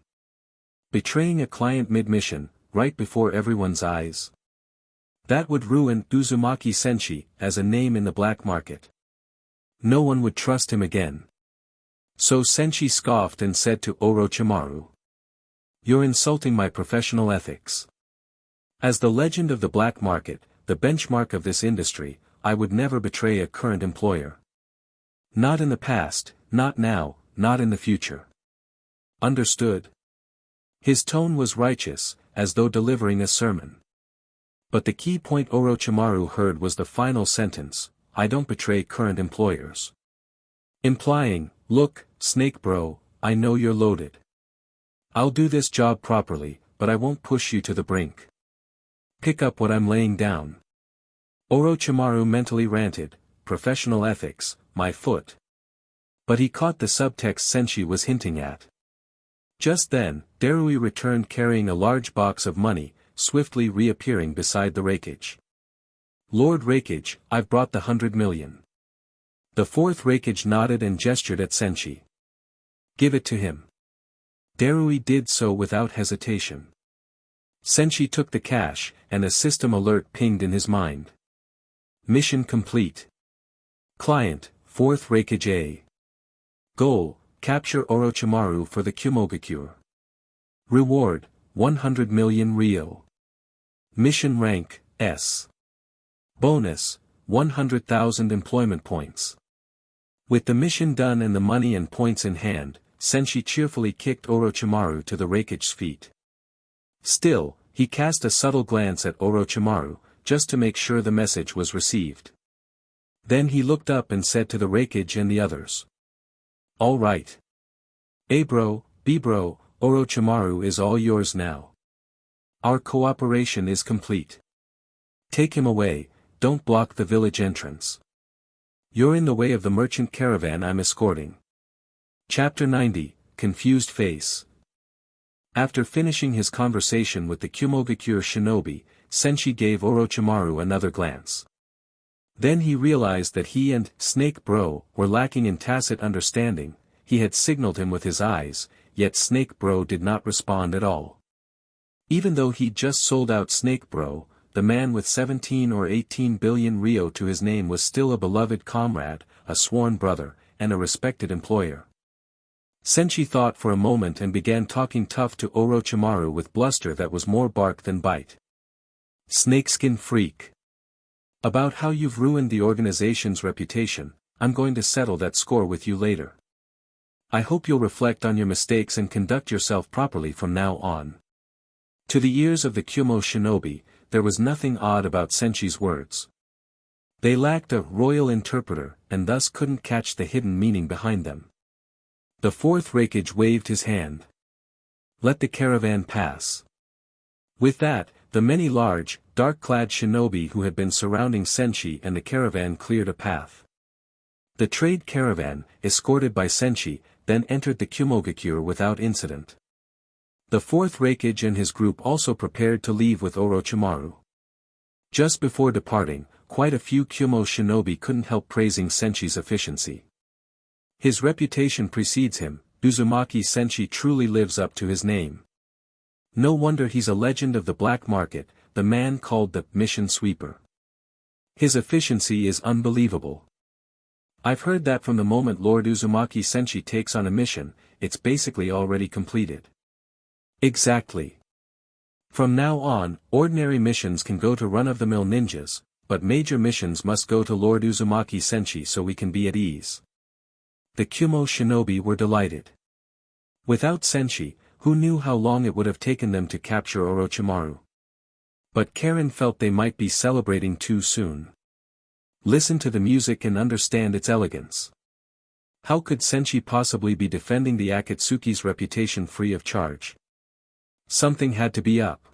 Betraying a client mid-mission, right before everyone's eyes. That would ruin Uzumaki Senshi as a name in the black market. No one would trust him again. So Senshi scoffed and said to Orochimaru, "You're insulting my professional ethics. As the legend of the black market, the benchmark of this industry, I would never betray a current employer. Not in the past, not now, not in the future. Understood?" His tone was righteous, as though delivering a sermon. But the key point Orochimaru heard was the final sentence: "I don't betray current employers." Implying, "Look, Snake Bro, I know you're loaded. I'll do this job properly, but I won't push you to the brink. Pick up what I'm laying down." Orochimaru mentally ranted, "Professional ethics, my foot." But he caught the subtext Senshi was hinting at. Just then, Darui returned carrying a large box of money, swiftly reappearing beside the Raikage. "Lord Raikage, I've brought the 100 million. The fourth Raikage nodded and gestured at Senshi. "Give it to him." Darui did so without hesitation. Senshi took the cash, and a system alert pinged in his mind. Mission complete. Client, 4th Raikage A. Goal, capture Orochimaru for the Kumogakure. Reward, 100 million ryo. Mission rank, S. Bonus, 100,000 employment points. With the mission done and the money and points in hand, Senshi cheerfully kicked Orochimaru to the Raikage's feet. Still, he cast a subtle glance at Orochimaru, just to make sure the message was received. Then he looked up and said to the Raikage and the others. "All right. A-bro, B-bro, Orochimaru is all yours now. Our cooperation is complete. Take him away, don't block the village entrance. You're in the way of the merchant caravan I'm escorting." Chapter 90, Confused Face. After finishing his conversation with the Kumogakure shinobi, Senshi gave Orochimaru another glance. Then he realized that he and Snake Bro were lacking in tacit understanding. He had signaled him with his eyes, yet Snake Bro did not respond at all. Even though he'd just sold out Snake Bro, the man with 17 or 18 billion ryo to his name was still a beloved comrade, a sworn brother, and a respected employer. Senshi thought for a moment and began talking tough to Orochimaru with bluster that was more bark than bite. "Snakeskin freak. About how you've ruined the organization's reputation, I'm going to settle that score with you later. I hope you'll reflect on your mistakes and conduct yourself properly from now on." To the ears of the Kumo shinobi, there was nothing odd about Senshi's words. They lacked a royal interpreter, and thus couldn't catch the hidden meaning behind them. The fourth Raikage waved his hand. Let the caravan pass. With that, the many large, dark-clad shinobi who had been surrounding Senshi and the caravan cleared a path. The trade caravan, escorted by Senshi, then entered the Kumogakure without incident. The fourth Raikage and his group also prepared to leave with Orochimaru. Just before departing, quite a few Kumo shinobi couldn't help praising Senshi's efficiency. His reputation precedes him, Uzumaki Senshi truly lives up to his name. No wonder he's a legend of the black market, the man called the mission sweeper. His efficiency is unbelievable. I've heard that from the moment Lord Uzumaki Senshi takes on a mission, it's basically already completed. Exactly. From now on, ordinary missions can go to run-of-the-mill ninjas, but major missions must go to Lord Uzumaki Senshi so we can be at ease. The Kumo shinobi were delighted. Without Senshi, who knew how long it would have taken them to capture Orochimaru? But Karen felt they might be celebrating too soon. Listen to the music and understand its elegance. How could Senshi possibly be defending the Akatsuki's reputation free of charge? Something had to be up.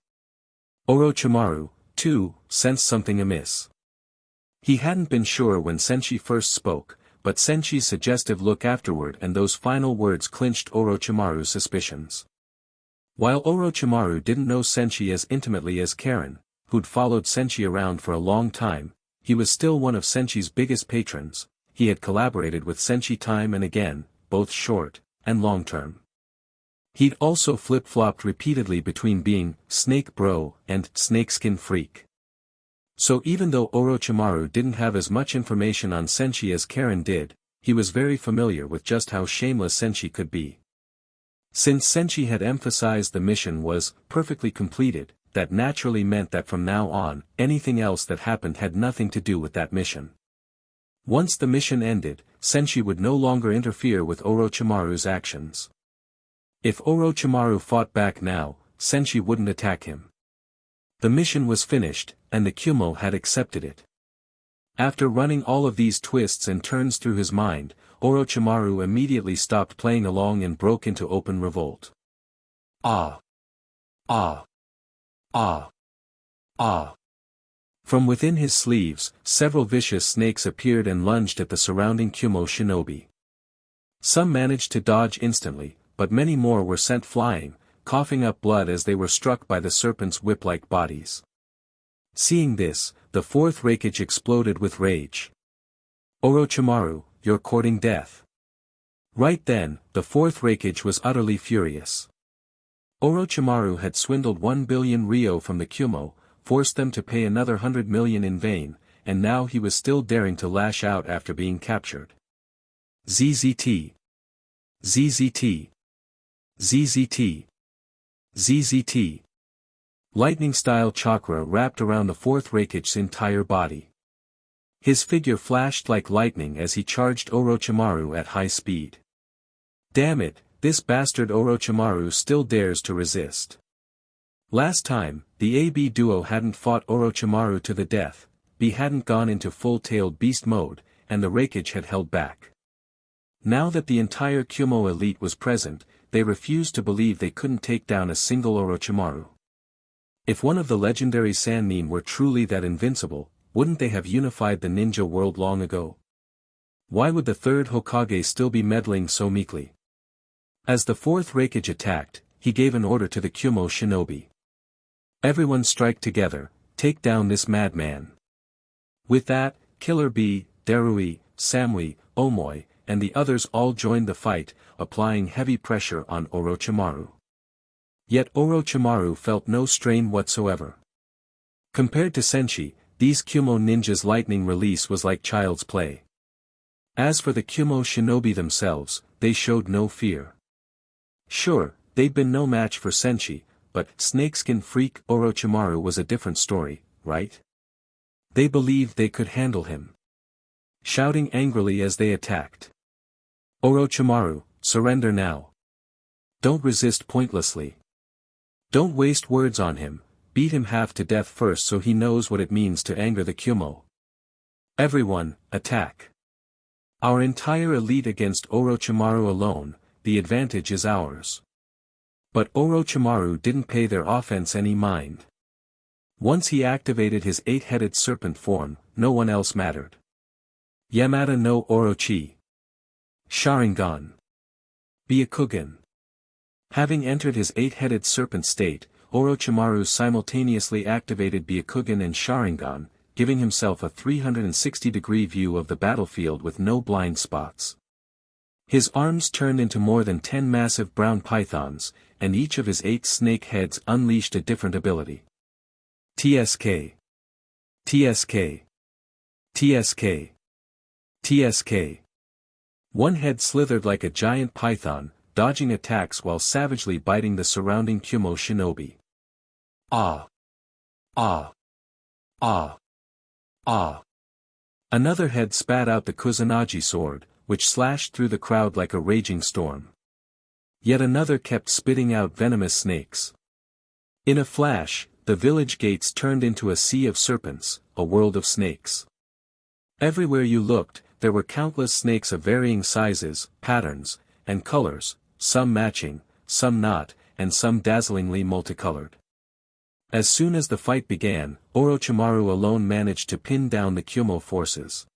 Orochimaru, too, sensed something amiss. He hadn't been sure when Senshi first spoke, but Senshi's suggestive look afterward and those final words clinched Orochimaru's suspicions. While Orochimaru didn't know Senshi as intimately as Karen, who'd followed Senshi around for a long time, he was still one of Senshi's biggest patrons. He had collaborated with Senshi time and again, both short and long-term. He'd also flip-flopped repeatedly between being Snake Bro and Snakeskin Freak. So even though Orochimaru didn't have as much information on Senshi as Karen did, he was very familiar with just how shameless Senshi could be. Since Senshi had emphasized the mission was perfectly completed, that naturally meant that from now on, anything else that happened had nothing to do with that mission. Once the mission ended, Senshi would no longer interfere with Orochimaru's actions. If Orochimaru fought back now, Senshi wouldn't attack him. The mission was finished, and the Kumo had accepted it. After running all of these twists and turns through his mind, Orochimaru immediately stopped playing along and broke into open revolt. Ah! Ah! Ah! Ah! From within his sleeves, several vicious snakes appeared and lunged at the surrounding Kumo shinobi. Some managed to dodge instantly, but many more were sent flying, coughing up blood as they were struck by the serpent's whip-like bodies. Seeing this, the fourth Raikage exploded with rage. Orochimaru, you're courting death. Right then, the fourth Raikage was utterly furious. Orochimaru had swindled 1 billion ryo from the Kumo, forced them to pay another 100 million in vain, and now he was still daring to lash out after being captured. ZZT. ZZT. ZZT. ZZT. Lightning-style chakra wrapped around the fourth Raikage's entire body. His figure flashed like lightning as he charged Orochimaru at high speed. Damn it, this bastard Orochimaru still dares to resist. Last time, the AB duo hadn't fought Orochimaru to the death, B hadn't gone into full-tailed beast mode, and the Raikage had held back. Now that the entire Kumo elite was present, they refused to believe they couldn't take down a single Orochimaru. If one of the legendary Sannin were truly that invincible, wouldn't they have unified the ninja world long ago? Why would the third Hokage still be meddling so meekly? As the fourth Raikage attacked, he gave an order to the Kumo shinobi. Everyone strike together, take down this madman. With that, Killer Bee, Darui, Samui, Omoi, and the others all joined the fight, applying heavy pressure on Orochimaru. Yet Orochimaru felt no strain whatsoever. Compared to Senshi, these Kumo ninjas' lightning release was like child's play. As for the Kumo shinobi themselves, they showed no fear. Sure, they'd been no match for Senshi, but Snakeskin Freak Orochimaru was a different story, right? They believed they could handle him. Shouting angrily as they attacked. Orochimaru, surrender now. Don't resist pointlessly. Don't waste words on him, beat him half to death first so he knows what it means to anger the Kumo. Everyone, attack. Our entire elite against Orochimaru alone, the advantage is ours. But Orochimaru didn't pay their offense any mind. Once he activated his 8-headed serpent form, no one else mattered. Yamata no Orochi. Sharingan. Byakugan. Having entered his 8-headed serpent state, Orochimaru simultaneously activated Byakugan and Sharingan, giving himself a 360-degree view of the battlefield with no blind spots. His arms turned into more than 10 massive brown pythons, and each of his 8 snake heads unleashed a different ability. TSK. TSK. TSK. TSK. One head slithered like a giant python, dodging attacks while savagely biting the surrounding Kumo shinobi. Ah! Ah! Ah! Ah! Another head spat out the Kusanagi sword, which slashed through the crowd like a raging storm. Yet another kept spitting out venomous snakes. In a flash, the village gates turned into a sea of serpents, a world of snakes. Everywhere you looked, there were countless snakes of varying sizes, patterns, and colors, some matching, some not, and some dazzlingly multicolored. As soon as the fight began, Orochimaru alone managed to pin down the Kumo forces.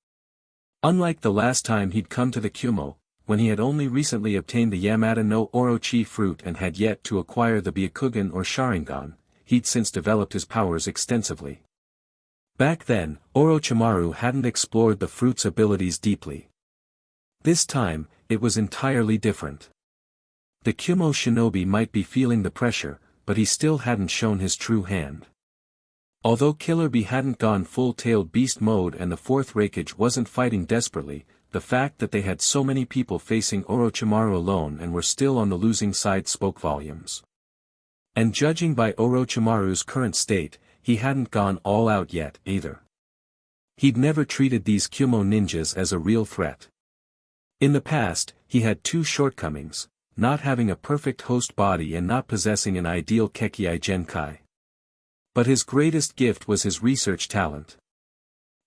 Unlike the last time he'd come to the Kumo, when he had only recently obtained the Yamata no Orochi fruit and had yet to acquire the Byakugan or Sharingan, he'd since developed his powers extensively. Back then, Orochimaru hadn't explored the fruit's abilities deeply. This time, it was entirely different. The Kumo shinobi might be feeling the pressure, but he still hadn't shown his true hand. Although Killer Bee hadn't gone full-tailed beast mode and the fourth Raikage wasn't fighting desperately, the fact that they had so many people facing Orochimaru alone and were still on the losing side spoke volumes. And judging by Orochimaru's current state, he hadn't gone all out yet, either. He'd never treated these Kumo ninjas as a real threat. In the past, he had 2 shortcomings, not having a perfect host body and not possessing an ideal Kekkei Genkai. But his greatest gift was his research talent.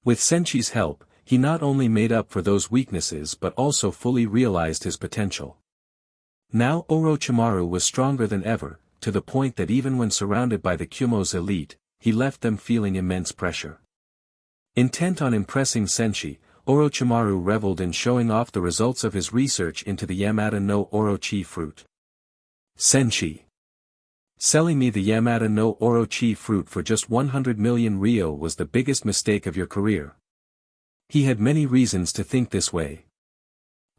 With Senchi's help, he not only made up for those weaknesses but also fully realized his potential. Now Orochimaru was stronger than ever, to the point that even when surrounded by the Kumo's elite, he left them feeling immense pressure. Intent on impressing Senshi, Orochimaru reveled in showing off the results of his research into the Yamata no Orochi fruit. Senshi. Selling me the Yamata no Orochi fruit for just 100 million ryo was the biggest mistake of your career. He had many reasons to think this way.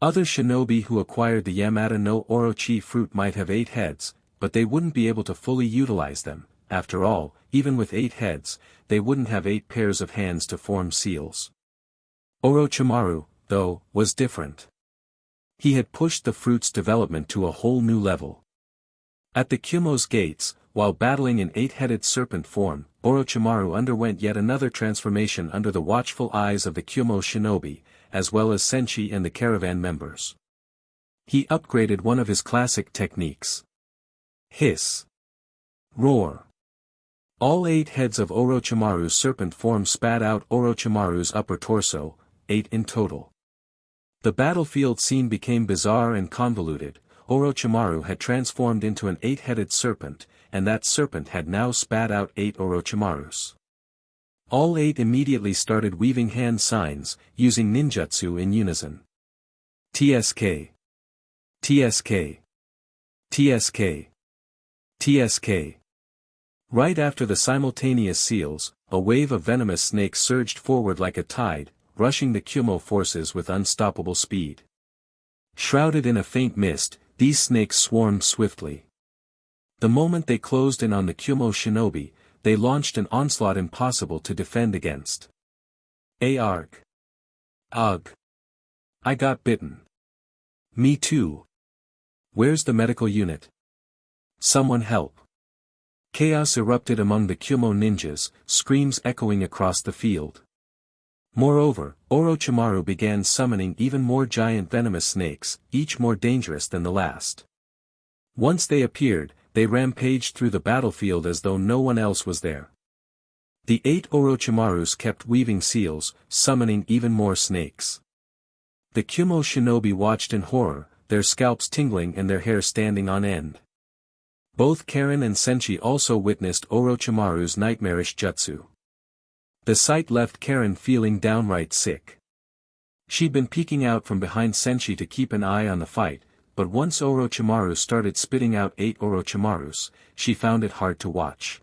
Other shinobi who acquired the Yamata no Orochi fruit might have 8 heads, but they wouldn't be able to fully utilize them. After all, even with 8 heads, they wouldn't have 8 pairs of hands to form seals. Orochimaru, though, was different. He had pushed the fruit's development to a whole new level. At the Kumo's gates, while battling in 8-headed serpent form, Orochimaru underwent yet another transformation under the watchful eyes of the Kumo shinobi, as well as Senshi and the caravan members. He upgraded one of his classic techniques. Hiss. Roar. All 8 heads of Orochimaru's serpent form spat out Orochimaru's upper torso, 8 in total. The battlefield scene became bizarre and convoluted. Orochimaru had transformed into an 8-headed serpent, and that serpent had now spat out 8 Orochimarus. All 8 immediately started weaving hand signs, using ninjutsu in unison. TSK. TSK. TSK. TSK. Right after the simultaneous seals, a wave of venomous snakes surged forward like a tide, rushing the Kumo forces with unstoppable speed. Shrouded in a faint mist, these snakes swarmed swiftly. The moment they closed in on the Kumo shinobi, they launched an onslaught impossible to defend against. Arg. Ugh. I got bitten. Me too. Where's the medical unit? Someone help. Chaos erupted among the Kumo ninjas, screams echoing across the field. Moreover, Orochimaru began summoning even more giant venomous snakes, each more dangerous than the last. Once they appeared, they rampaged through the battlefield as though no one else was there. The 8 Orochimarus kept weaving seals, summoning even more snakes. The Kumo shinobi watched in horror, their scalps tingling and their hair standing on end. Both Karen and Senshi also witnessed Orochimaru's nightmarish jutsu. The sight left Karen feeling downright sick. She'd been peeking out from behind Senshi to keep an eye on the fight, but once Orochimaru started spitting out 8 Orochimarus, she found it hard to watch.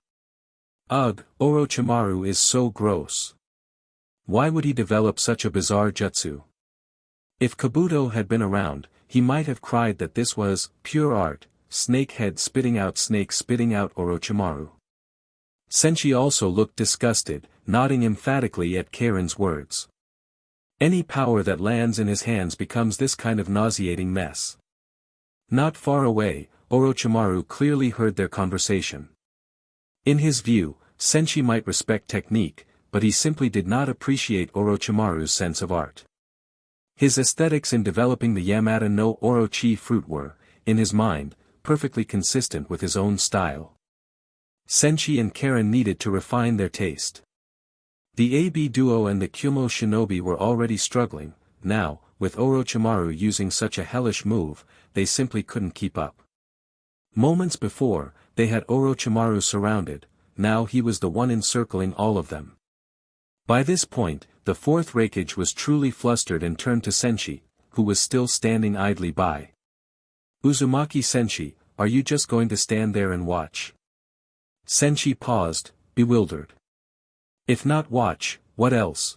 Ugh, Orochimaru is so gross. Why would he develop such a bizarre jutsu? If Kabuto had been around, he might have cried that this was pure art, snake spitting out Orochimaru. Senshi also looked disgusted, nodding emphatically at Karen's words. Any power that lands in his hands becomes this kind of nauseating mess. Not far away, Orochimaru clearly heard their conversation. In his view, Senshi might respect technique, but he simply did not appreciate Orochimaru's sense of art. His aesthetics in developing the Yamata no Orochi fruit were, in his mind, perfectly consistent with his own style. Senshi and Karen needed to refine their taste. The AB duo and the Kumo shinobi were already struggling, now, with Orochimaru using such a hellish move, they simply couldn't keep up. Moments before, they had Orochimaru surrounded, now he was the one encircling all of them. By this point, the fourth Raikage was truly flustered and turned to Senshi, who was still standing idly by. Uzumaki Senshi, are you just going to stand there and watch? Senshi paused, bewildered. If not watch, what else?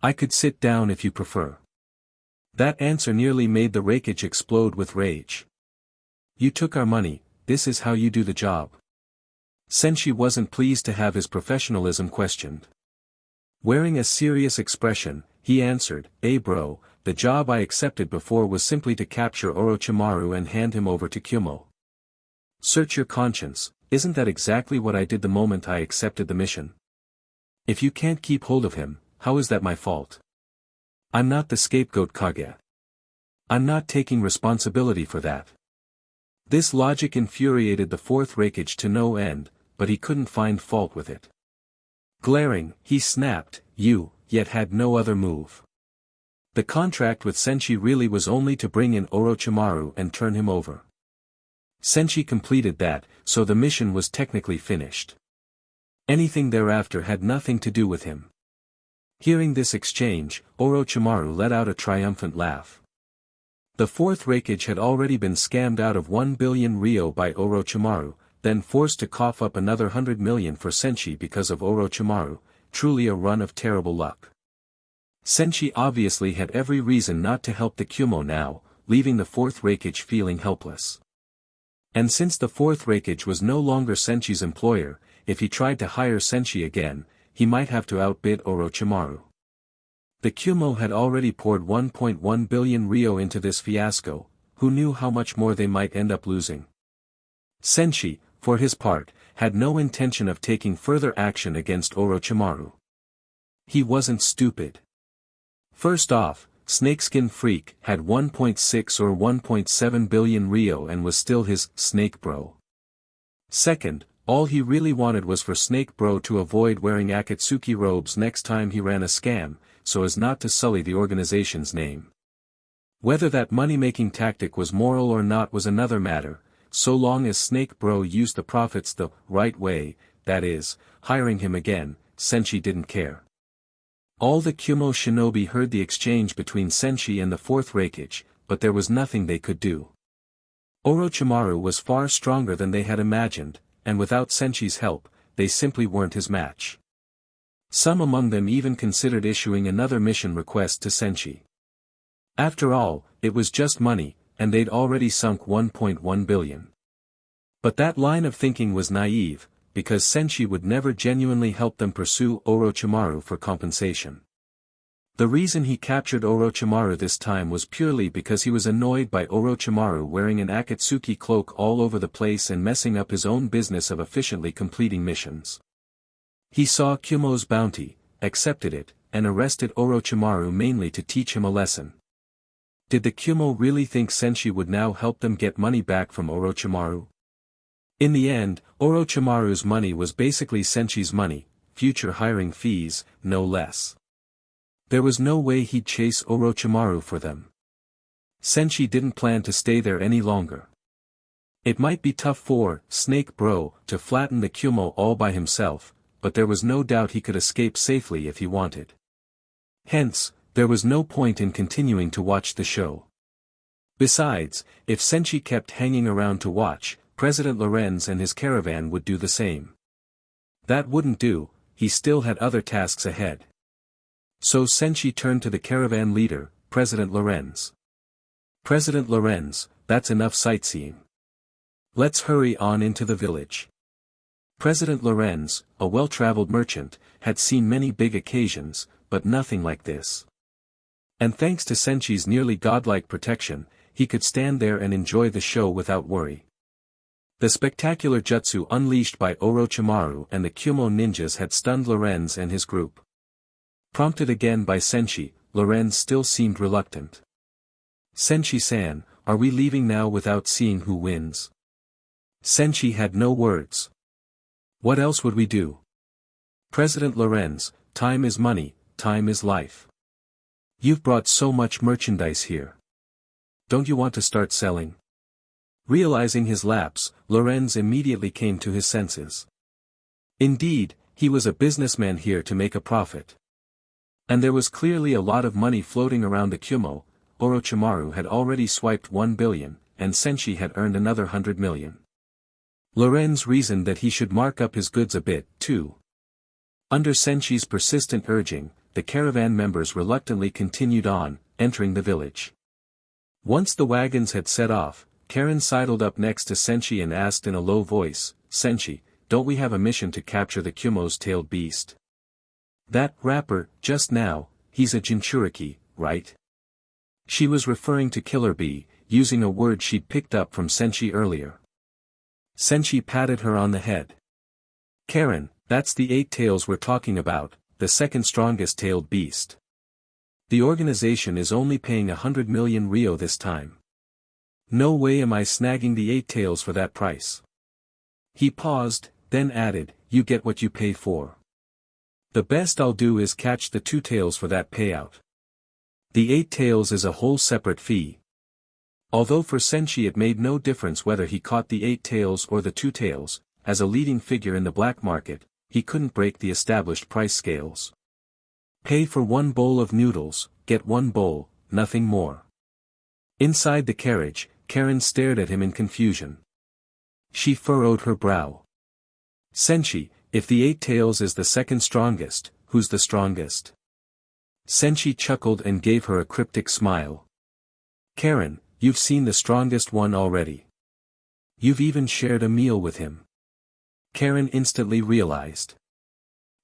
I could sit down if you prefer. That answer nearly made the Raikage explode with rage. You took our money, this is how you do the job. Senshi wasn't pleased to have his professionalism questioned. Wearing a serious expression, he answered, bro, the job I accepted before was simply to capture Orochimaru and hand him over to Kumo. Search your conscience, isn't that exactly what I did the moment I accepted the mission? If you can't keep hold of him, how is that my fault? I'm not the scapegoat Kage. I'm not taking responsibility for that. This logic infuriated the fourth Raikage to no end, but he couldn't find fault with it. Glaring, he snapped, you, yet had no other move. The contract with Senshi really was only to bring in Orochimaru and turn him over. Senshi completed that, so the mission was technically finished. Anything thereafter had nothing to do with him. Hearing this exchange, Orochimaru let out a triumphant laugh. The fourth Raikage had already been scammed out of 1 billion ryo by Orochimaru, then forced to cough up another 100 million for Senshi because of Orochimaru, truly a run of terrible luck. Senshi obviously had every reason not to help the Kumo now, leaving the fourth Raikage feeling helpless. And since the fourth Raikage was no longer Senshi's employer, if he tried to hire Senshi again, he might have to outbid Orochimaru. The Kumo had already poured 1.1 billion ryo into this fiasco, who knew how much more they might end up losing. Senshi, for his part, had no intention of taking further action against Orochimaru. He wasn't stupid. First off, Snakeskin Freak had 1.6 or 1.7 billion ryo and was still his Snake Bro. Second, all he really wanted was for Snake Bro to avoid wearing Akatsuki robes next time he ran a scam, so as not to sully the organization's name. Whether that money-making tactic was moral or not was another matter, so long as Snake Bro used the profits the right way, that is, hiring him again, Senshi didn't care. All the Kumo shinobi heard the exchange between Senshi and the fourth Raikage, but there was nothing they could do. Orochimaru was far stronger than they had imagined, and without Senshi's help, they simply weren't his match. Some among them even considered issuing another mission request to Senshi. After all, it was just money, and they'd already sunk 1.1 billion. But that line of thinking was naive, because Senshi would never genuinely help them pursue Orochimaru for compensation. The reason he captured Orochimaru this time was purely because he was annoyed by Orochimaru wearing an Akatsuki cloak all over the place and messing up his own business of efficiently completing missions. He saw Kumo's bounty, accepted it, and arrested Orochimaru mainly to teach him a lesson. Did the Kumo really think Senshi would now help them get money back from Orochimaru? In the end, Orochimaru's money was basically Senshi's money, future hiring fees, no less. There was no way he'd chase Orochimaru for them. Senshi didn't plan to stay there any longer. It might be tough for Snake Bro to flatten the Kumo all by himself, but there was no doubt he could escape safely if he wanted. Hence, there was no point in continuing to watch the show. Besides, if Senshi kept hanging around to watch, President Lorenz and his caravan would do the same. That wouldn't do, he still had other tasks ahead. So Senshi turned to the caravan leader, President Lorenz. President Lorenz, that's enough sightseeing. Let's hurry on into the village. President Lorenz, a well-traveled merchant, had seen many big occasions, but nothing like this. And thanks to Senshi's nearly godlike protection, he could stand there and enjoy the show without worry. The spectacular jutsu unleashed by Orochimaru and the Kumo ninjas had stunned Lorenz and his group. Prompted again by Senshi, Lorenz still seemed reluctant. Senshi-san, are we leaving now without seeing who wins? Senshi had no words. What else would we do? President Lorenz, time is money, time is life. You've brought so much merchandise here. Don't you want to start selling? Realizing his lapse, Lorenz immediately came to his senses. Indeed, he was a businessman here to make a profit. And there was clearly a lot of money floating around the Kumo. Orochimaru had already swiped 1 billion, and Senshi had earned another 100 million. Lorenz reasoned that he should mark up his goods a bit, too. Under Senshi's persistent urging, the caravan members reluctantly continued on, entering the village. Once the wagons had set off, Karen sidled up next to Senshi and asked in a low voice, Senshi, don't we have a mission to capture the Kumo's tailed beast? That rapper, just now, he's a Jinchuriki, right? She was referring to Killer Bee, using a word she'd picked up from Senshi earlier. Senshi patted her on the head. Karen, that's the 8 tails we're talking about, the second strongest tailed beast. The organization is only paying 100 million Ryo this time. No way am I snagging the 8 tails for that price. He paused, then added, you get what you pay for. The best I'll do is catch the 2 tails for that payout. The 8 tails is a whole separate fee. Although for Senshi it made no difference whether he caught the 8 tails or the 2 tails, as a leading figure in the black market, he couldn't break the established price scales. Pay for 1 bowl of noodles, get 1 bowl, nothing more. Inside the carriage, Karen stared at him in confusion. She furrowed her brow. Senshi, if the 8 tails is the second strongest, who's the strongest? Senshi chuckled and gave her a cryptic smile. Karen, you've seen the strongest one already. You've even shared a meal with him. Karen instantly realized.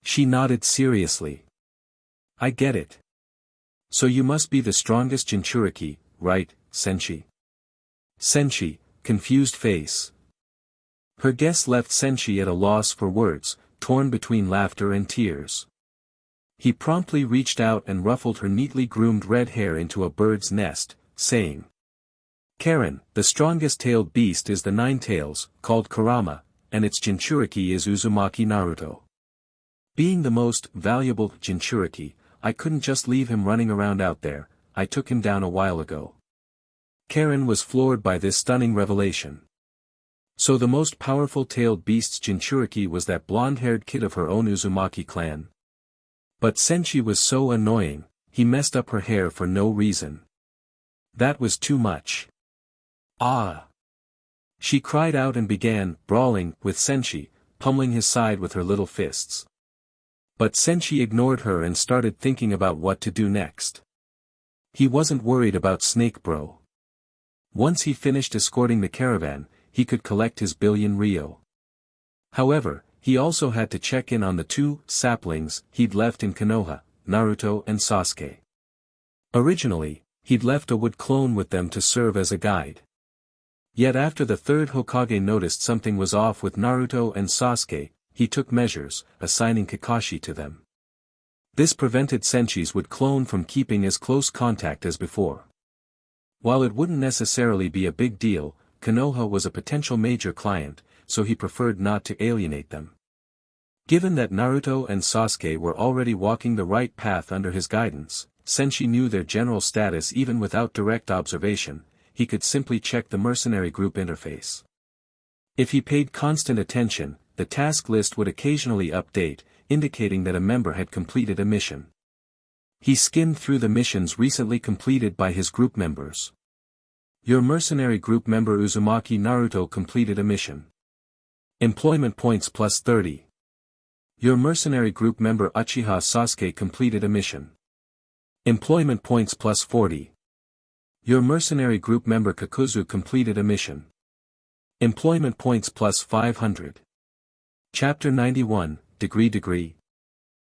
She nodded seriously. I get it. So you must be the strongest Jinchuriki, right, Senshi? Senshi, confused face. Her guess left Senshi at a loss for words, torn between laughter and tears. He promptly reached out and ruffled her neatly groomed red hair into a bird's nest, saying, Karen, the strongest tailed beast is the 9 tails, called Kurama, and its Jinchuriki is Uzumaki Naruto. Being the most valuable Jinchuriki, I couldn't just leave him running around out there, I took him down a while ago. Karen was floored by this stunning revelation. So the most powerful tailed beast's Jinchuriki was that blonde-haired kid of her own Uzumaki clan. But Senshi was so annoying, he messed up her hair for no reason. That was too much. Ah! She cried out and began brawling with Senshi, pummeling his side with her little fists. But Senshi ignored her and started thinking about what to do next. He wasn't worried about Snake Bro. Once he finished escorting the caravan, he could collect his billion Ryo. However, he also had to check in on the 2 saplings he'd left in Konoha, Naruto and Sasuke. Originally, he'd left a wood clone with them to serve as a guide. Yet after the 3rd Hokage noticed something was off with Naruto and Sasuke, he took measures, assigning Kakashi to them. This prevented Senshi's wood clone from keeping as close contact as before. While it wouldn't necessarily be a big deal, Konoha was a potential major client, so he preferred not to alienate them. Given that Naruto and Sasuke were already walking the right path under his guidance, Senshi knew their general status even without direct observation. He could simply check the mercenary group interface. If he paid constant attention, the task list would occasionally update, indicating that a member had completed a mission. He skimmed through the missions recently completed by his group members. Your mercenary group member Uzumaki Naruto completed a mission. Employment points plus 30. Your mercenary group member Uchiha Sasuke completed a mission. Employment points plus 40. Your mercenary group member Kakuzu completed a mission. Employment points plus 500. Chapter 91, Degree.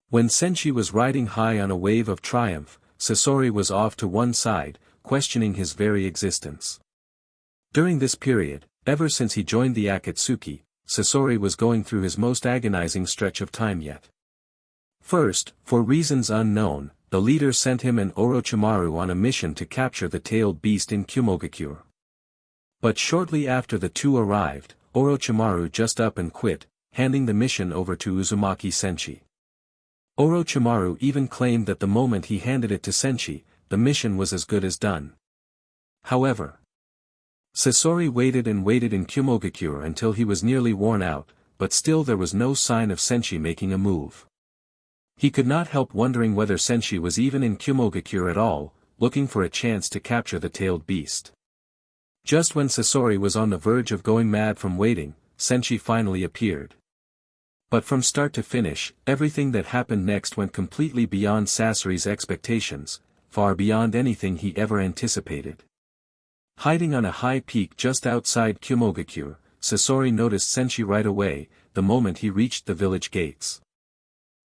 When Senshi was riding high on a wave of triumph, Sasori was off to one side, questioning his very existence. During this period, ever since he joined the Akatsuki, Sasori was going through his most agonizing stretch of time yet. First, for reasons unknown, the leader sent him and Orochimaru on a mission to capture the tailed beast in Kumogakure. But shortly after the two arrived, Orochimaru just up and quit, handing the mission over to Uzumaki Senshi. Orochimaru even claimed that the moment he handed it to Senshi, the mission was as good as done. However, Sasori waited and waited in Kumogakure until he was nearly worn out, but still there was no sign of Senshi making a move. He could not help wondering whether Senshi was even in Kumogakure at all, looking for a chance to capture the tailed beast. Just when Sasori was on the verge of going mad from waiting, Senshi finally appeared. But from start to finish, everything that happened next went completely beyond Sasori's expectations, far beyond anything he ever anticipated. Hiding on a high peak just outside Kumogakure, Sasori noticed Senshi right away, the moment he reached the village gates.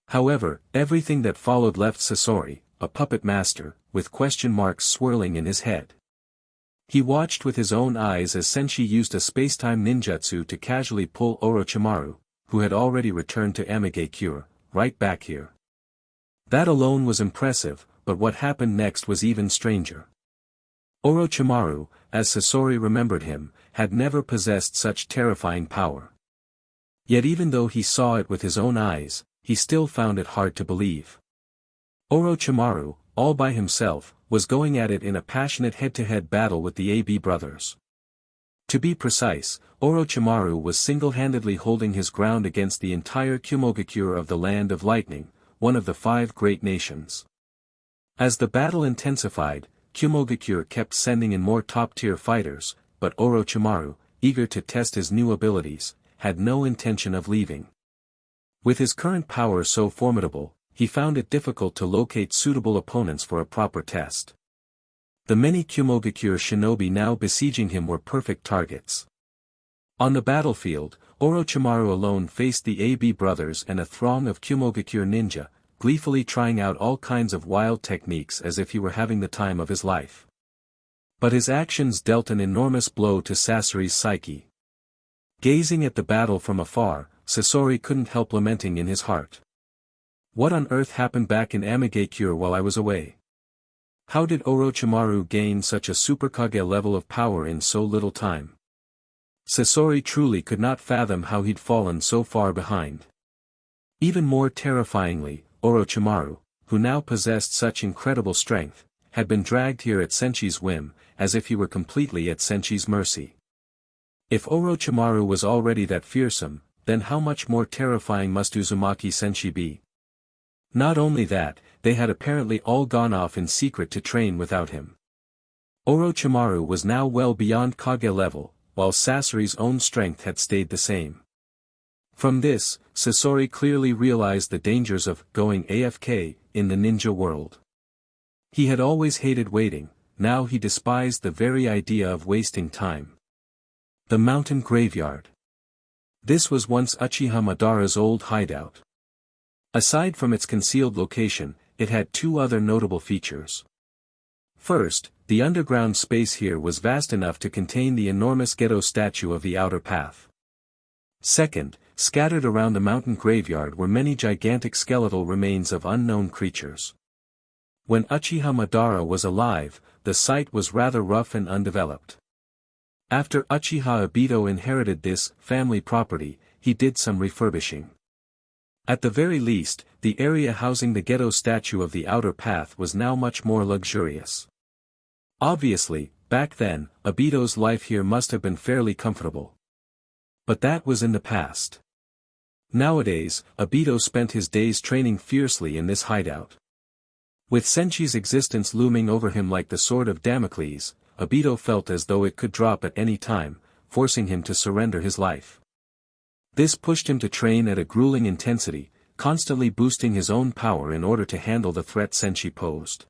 However, everything that followed left Sasori, a puppet master, with question marks swirling in his head. He watched with his own eyes as Senshi used a spacetime ninjutsu to casually pull Orochimaru, who had already returned to Amigakure, right back here. That alone was impressive, but what happened next was even stranger. Orochimaru, as Sasori remembered him, had never possessed such terrifying power. Yet even though he saw it with his own eyes, he still found it hard to believe. Orochimaru, all by himself, was going at it in a passionate head-to-head battle with the AB brothers. To be precise, Orochimaru was single-handedly holding his ground against the entire Kumogakure of the Land of Lightning, one of the 5 great nations. As the battle intensified, Kumogakure kept sending in more top-tier fighters, but Orochimaru, eager to test his new abilities, had no intention of leaving. With his current power so formidable, he found it difficult to locate suitable opponents for a proper test. The many Kumogakure shinobi now besieging him were perfect targets. On the battlefield, Orochimaru alone faced the AB brothers and a throng of Kumogakure ninja, gleefully trying out all kinds of wild techniques as if he were having the time of his life. But his actions dealt an enormous blow to Sasori's psyche. Gazing at the battle from afar, Sasori couldn't help lamenting in his heart. What on earth happened back in Amigakure while I was away? How did Orochimaru gain such a Superkage level of power in so little time? Sasori truly could not fathom how he'd fallen so far behind. Even more terrifyingly, Orochimaru, who now possessed such incredible strength, had been dragged here at Senshi's whim, as if he were completely at Senshi's mercy. If Orochimaru was already that fearsome, then how much more terrifying must Uzumaki Senshi be? Not only that, they had apparently all gone off in secret to train without him. Orochimaru was now well beyond Kage level, while Sasori's own strength had stayed the same. From this, Sasori clearly realized the dangers of going AFK in the ninja world. He had always hated waiting, now he despised the very idea of wasting time. The mountain graveyard. This was once Uchiha Madara's old hideout. Aside from its concealed location, it had 2 other notable features. First, the underground space here was vast enough to contain the enormous Geto statue of the Outer Path. Second, scattered around the mountain graveyard were many gigantic skeletal remains of unknown creatures. When Uchiha Madara was alive, the site was rather rough and undeveloped. After Uchiha Obito inherited this family property, he did some refurbishing. At the very least, the area housing the ghetto statue of the outer path was now much more luxurious. Obviously, back then, Obito's life here must have been fairly comfortable. But that was in the past. Nowadays, Obito spent his days training fiercely in this hideout. With Senchi's existence looming over him like the sword of Damocles, Obito felt as though it could drop at any time, forcing him to surrender his life. This pushed him to train at a grueling intensity, constantly boosting his own power in order to handle the threat Senshi posed.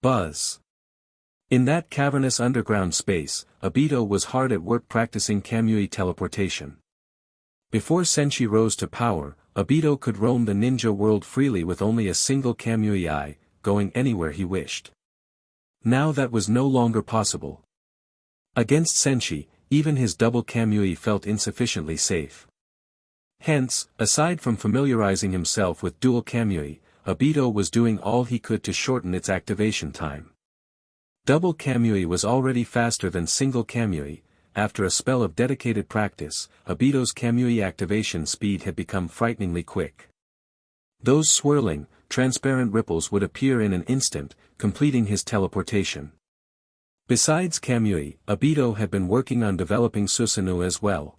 Buzz. In that cavernous underground space, Obito was hard at work practicing Kamui teleportation. Before Senshi rose to power, Obito could roam the ninja world freely with only a single Kamui eye, going anywhere he wished. Now that was no longer possible. Against Senshi, even his double Kamui felt insufficiently safe. Hence, aside from familiarizing himself with dual Kamui, Obito was doing all he could to shorten its activation time. Double Kamui was already faster than single Kamui. After a spell of dedicated practice, Obito's Kamui activation speed had become frighteningly quick. Those swirling, transparent ripples would appear in an instant, completing his teleportation. Besides Kamui, Obito had been working on developing Susanoo as well.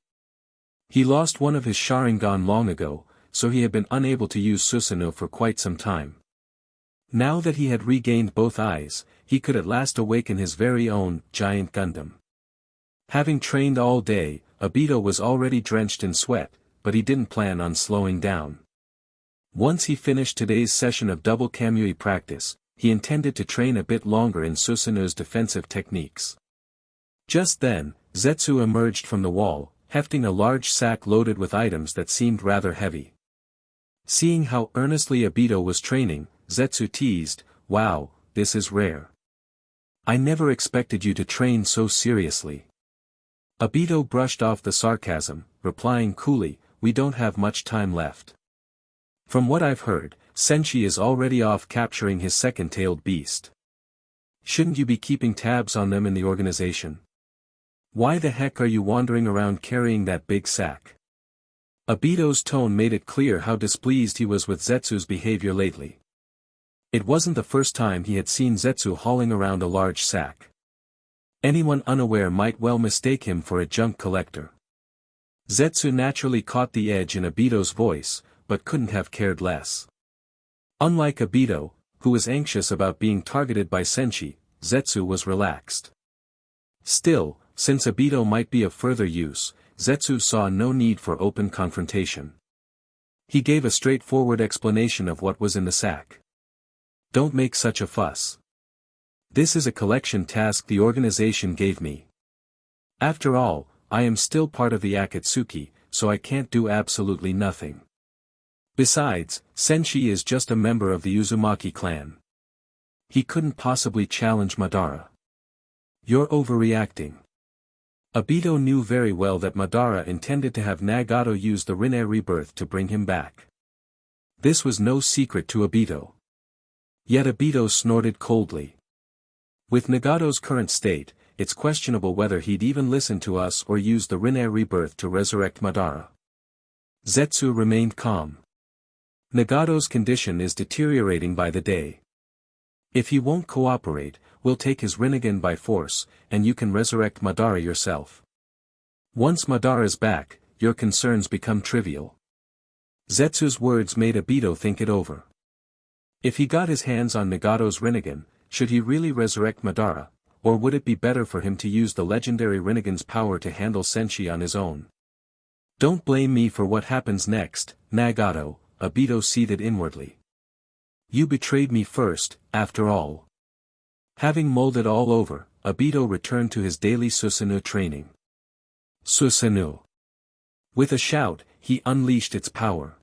He lost one of his Sharingan long ago, so he had been unable to use Susanoo for quite some time. Now that he had regained both eyes, he could at last awaken his very own giant Gundam. Having trained all day, Obito was already drenched in sweat, but he didn't plan on slowing down. Once he finished today's session of double Kamui practice, he intended to train a bit longer in Susanoo's defensive techniques. Just then, Zetsu emerged from the wall, hefting a large sack loaded with items that seemed rather heavy. Seeing how earnestly Obito was training, Zetsu teased, "Wow, this is rare. I never expected you to train so seriously." Obito brushed off the sarcasm, replying coolly, "We don't have much time left. From what I've heard, Senshi is already off capturing his second-tailed beast. Shouldn't you be keeping tabs on them in the organization? Why the heck are you wandering around carrying that big sack?" Obito's tone made it clear how displeased he was with Zetsu's behavior lately. It wasn't the first time he had seen Zetsu hauling around a large sack. Anyone unaware might well mistake him for a junk collector. Zetsu naturally caught the edge in Obito's voice, but couldn't have cared less. Unlike Obito, who was anxious about being targeted by Senshi, Zetsu was relaxed. Still, since Obito might be of further use, Zetsu saw no need for open confrontation. He gave a straightforward explanation of what was in the sack. "Don't make such a fuss. This is a collection task the organization gave me. After all, I am still part of the Akatsuki, so I can't do absolutely nothing. Besides, Senshi is just a member of the Uzumaki clan. He couldn't possibly challenge Madara. You're overreacting." Obito knew very well that Madara intended to have Nagato use the Rinne rebirth to bring him back. This was no secret to Obito. Yet Obito snorted coldly. "With Nagato's current state, it's questionable whether he'd even listen to us or use the Rinne rebirth to resurrect Madara." Zetsu remained calm. "Nagato's condition is deteriorating by the day. If he won't cooperate, we'll take his Rinnegan by force, and you can resurrect Madara yourself. Once Madara's back, your concerns become trivial." Zetsu's words made Obito think it over. If he got his hands on Nagato's Rinnegan, should he really resurrect Madara, or would it be better for him to use the legendary Rinnegan's power to handle Senshi on his own? "Don't blame me for what happens next, Nagato," Obito seethed inwardly. "You betrayed me first, after all." Having mulled it all over, Obito returned to his daily Susanoo training. Susanoo. With a shout, he unleashed its power.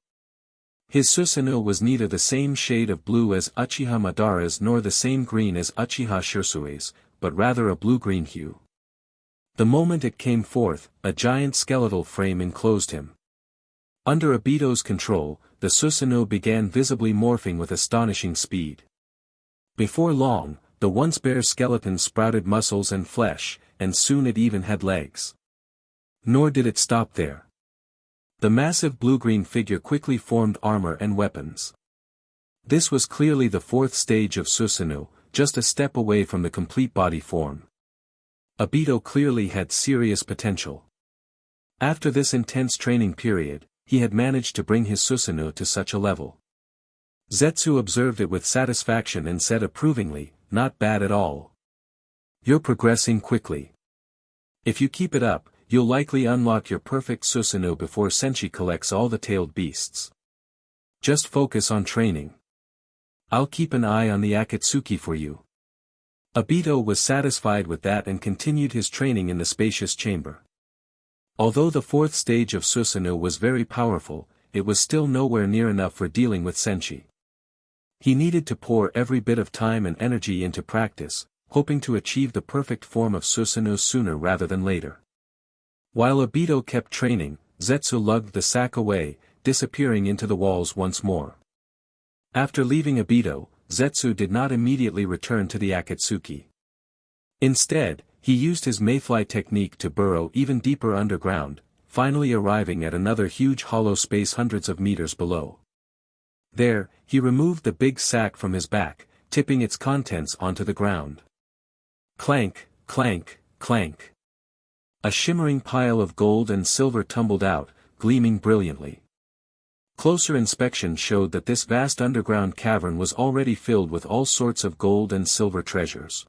His Susanoo was neither the same shade of blue as Uchiha Madara's nor the same green as Uchiha Shirsue's, but rather a blue-green hue. The moment it came forth, a giant skeletal frame enclosed him. Under Obito's control, the Susanoo began visibly morphing with astonishing speed. Before long, the once bare skeleton sprouted muscles and flesh, and soon it even had legs. Nor did it stop there. The massive blue-green figure quickly formed armor and weapons. This was clearly the fourth stage of Susanoo, just a step away from the complete body form. Obito clearly had serious potential. After this intense training period, he had managed to bring his Susanoo to such a level. Zetsu observed it with satisfaction and said approvingly, "Not bad at all. You're progressing quickly. If you keep it up, you'll likely unlock your perfect Susanoo before Senshi collects all the tailed beasts. Just focus on training. I'll keep an eye on the Akatsuki for you." Obito was satisfied with that and continued his training in the spacious chamber. Although the fourth stage of Susanoo was very powerful, it was still nowhere near enough for dealing with Senshi. He needed to pour every bit of time and energy into practice, hoping to achieve the perfect form of Susanoo sooner rather than later. While Obito kept training, Zetsu lugged the sack away, disappearing into the walls once more. After leaving Obito, Zetsu did not immediately return to the Akatsuki. Instead, he used his mayfly technique to burrow even deeper underground, finally arriving at another huge hollow space hundreds of meters below. There, he removed the big sack from his back, tipping its contents onto the ground. Clank, clank, clank. A shimmering pile of gold and silver tumbled out, gleaming brilliantly. Closer inspection showed that this vast underground cavern was already filled with all sorts of gold and silver treasures.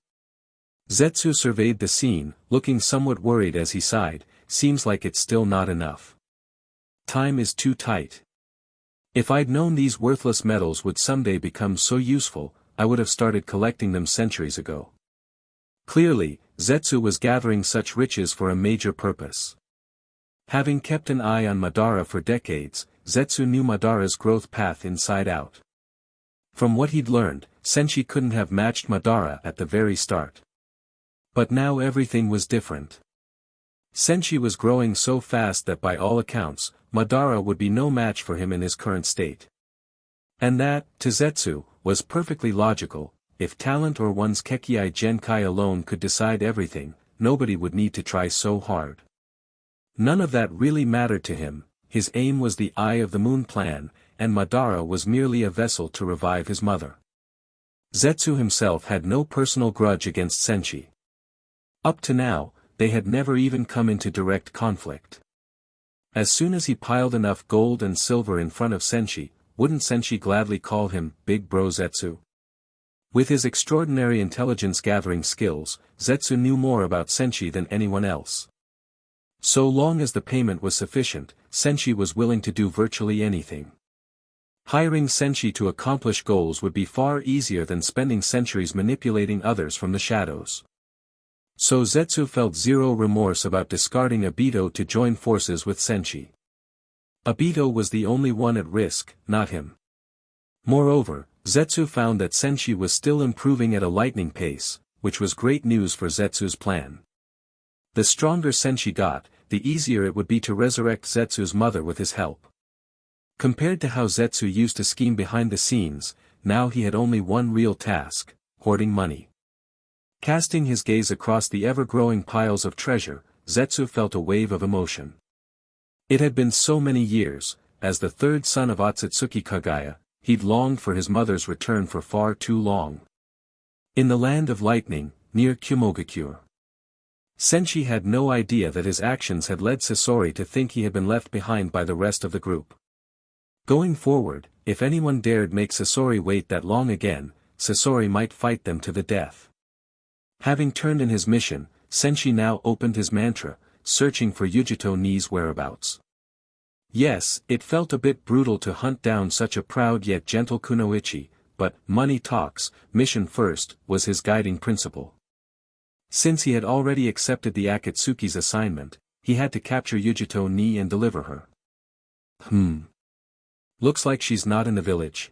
Zetsu surveyed the scene, looking somewhat worried as he sighed, "Seems like it's still not enough. Time is too tight. If I'd known these worthless metals would someday become so useful, I would have started collecting them centuries ago." Clearly, Zetsu was gathering such riches for a major purpose. Having kept an eye on Madara for decades, Zetsu knew Madara's growth path inside out. From what he'd learned, Senshi couldn't have matched Madara at the very start. But now everything was different. Senshi was growing so fast that by all accounts, Madara would be no match for him in his current state. And that, to Zetsu, was perfectly logical. If talent or one's Kekkei Genkai alone could decide everything, nobody would need to try so hard. None of that really mattered to him. His aim was the Eye of the Moon plan, and Madara was merely a vessel to revive his mother. Zetsu himself had no personal grudge against Senshi. Up to now, they had never even come into direct conflict. As soon as he piled enough gold and silver in front of Senshi, wouldn't Senshi gladly call him Big Bro Zetsu? With his extraordinary intelligence-gathering skills, Zetsu knew more about Senshi than anyone else. So long as the payment was sufficient, Senshi was willing to do virtually anything. Hiring Senshi to accomplish goals would be far easier than spending centuries manipulating others from the shadows. So Zetsu felt zero remorse about discarding Obito to join forces with Senshi. Obito was the only one at risk, not him. Moreover, Zetsu found that Senshi was still improving at a lightning pace, which was great news for Zetsu's plan. The stronger Senshi got, the easier it would be to resurrect Zetsu's mother with his help. Compared to how Zetsu used to scheme behind the scenes, now he had only one real task: hoarding money. Casting his gaze across the ever-growing piles of treasure, Zetsu felt a wave of emotion. It had been so many years, as the third son of Otsutsuki Kagaya, he'd longed for his mother's return for far too long. In the land of lightning, near Kumogakure. Senshi had no idea that his actions had led Sasori to think he had been left behind by the rest of the group. Going forward, if anyone dared make Sasori wait that long again, Sasori might fight them to the death. Having turned in his mission, Senshi now opened his mantra, searching for Yujito Ni's whereabouts. Yes, it felt a bit brutal to hunt down such a proud yet gentle kunoichi, but money talks, mission first, was his guiding principle. Since he had already accepted the Akatsuki's assignment, he had to capture Yujito Ni and deliver her. Looks like she's not in the village.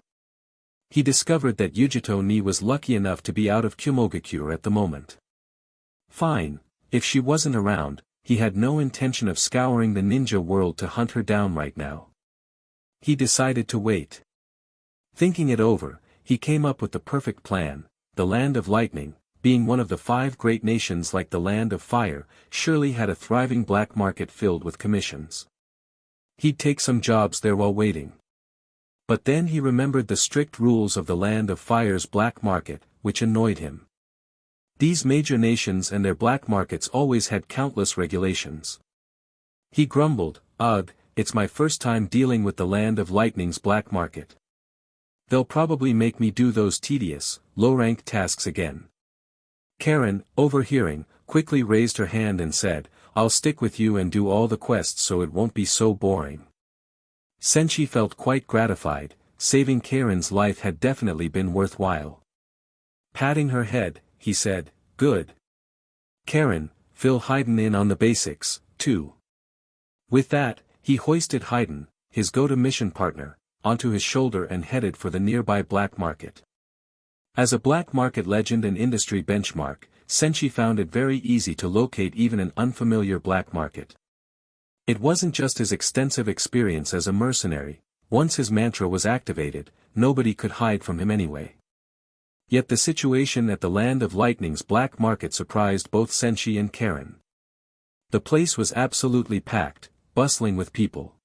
He discovered that Yujito Ni was lucky enough to be out of Kumogakure at the moment. Fine, if she wasn't around, he had no intention of scouring the ninja world to hunt her down right now. He decided to wait. Thinking it over, he came up with the perfect plan. The land of lightning, being one of the 5 great nations like the land of fire, surely had a thriving black market filled with commissions. He'd take some jobs there while waiting. But then he remembered the strict rules of the Land of Fire's black market, which annoyed him. These major nations and their black markets always had countless regulations. He grumbled, "Ugh, it's my first time dealing with the Land of Lightning's black market. They'll probably make me do those tedious, low-rank tasks again." Karen, overhearing, quickly raised her hand and said, "I'll stick with you and do all the quests so it won't be so boring." Senshi felt quite gratified. Saving Karen's life had definitely been worthwhile. Patting her head, he said, "Good. Karen, fill Hayden in on the basics, too." With that, he hoisted Hayden, his go-to-mission partner, onto his shoulder and headed for the nearby black market. As a black market legend and industry benchmark, Senshi found it very easy to locate even an unfamiliar black market. It wasn't just his extensive experience as a mercenary. Once his mantra was activated, nobody could hide from him anyway. Yet the situation at the Land of Lightning's black market surprised both Senshi and Karen. The place was absolutely packed, bustling with people.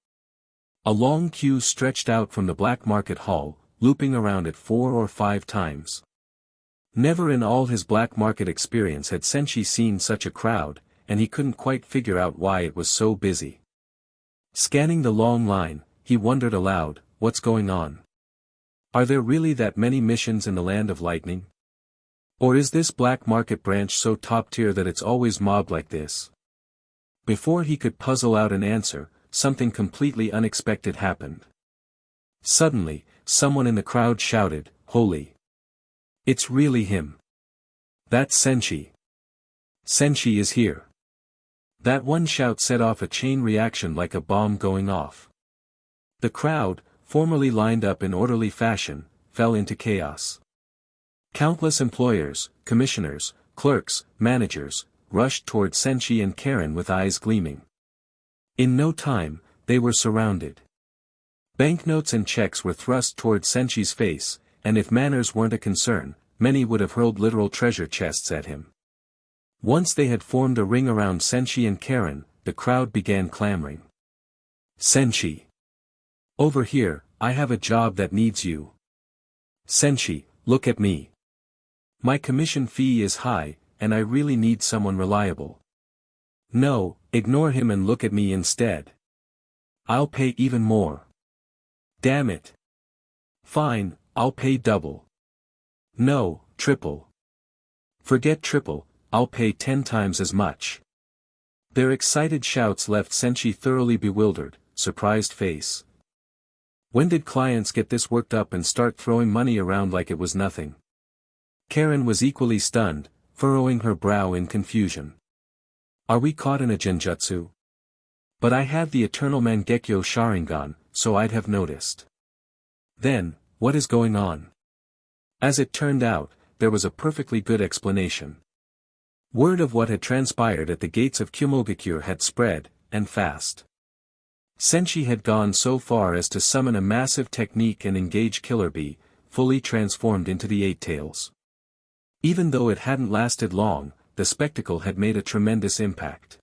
A long queue stretched out from the black market hall, looping around it 4 or 5 times. Never in all his black market experience had Senshi seen such a crowd, and he couldn't quite figure out why it was so busy. Scanning the long line, he wondered aloud, "What's going on? Are there really that many missions in the Land of Lightning? Or is this black market branch so top-tier that it's always mobbed like this?" Before he could puzzle out an answer, something completely unexpected happened. Suddenly, someone in the crowd shouted, "Holy! It's really him! That's Senshi! Senshi is here!" That one shout set off a chain reaction like a bomb going off. The crowd, formerly lined up in orderly fashion, fell into chaos. Countless employers, commissioners, clerks, managers, rushed toward Senshi and Karen with eyes gleaming. In no time, they were surrounded. Banknotes and checks were thrust toward Senshi's face, and if manners weren't a concern, many would have hurled literal treasure chests at him. Once they had formed a ring around Senshi and Karen, the crowd began clamoring. "Senshi! Over here, I have a job that needs you. Senshi, look at me. My commission fee is high, and I really need someone reliable. No, ignore him and look at me instead. I'll pay even more. Damn it. Fine, I'll pay double. No, triple. Forget triple, I'll pay 10 times as much." Their excited shouts left Senshi thoroughly bewildered, surprised face. When did clients get this worked up and start throwing money around like it was nothing? Karen was equally stunned, furrowing her brow in confusion. "Are we caught in a genjutsu? But I have the eternal Mangekyo Sharingan, so I'd have noticed." Then, what is going on? As it turned out, there was a perfectly good explanation. Word of what had transpired at the gates of Kumogakure had spread, and fast. Senshi had gone so far as to summon a massive technique and engage Killer Bee, fully transformed into the Eight Tails. Even though it hadn't lasted long, the spectacle had made a tremendous impact.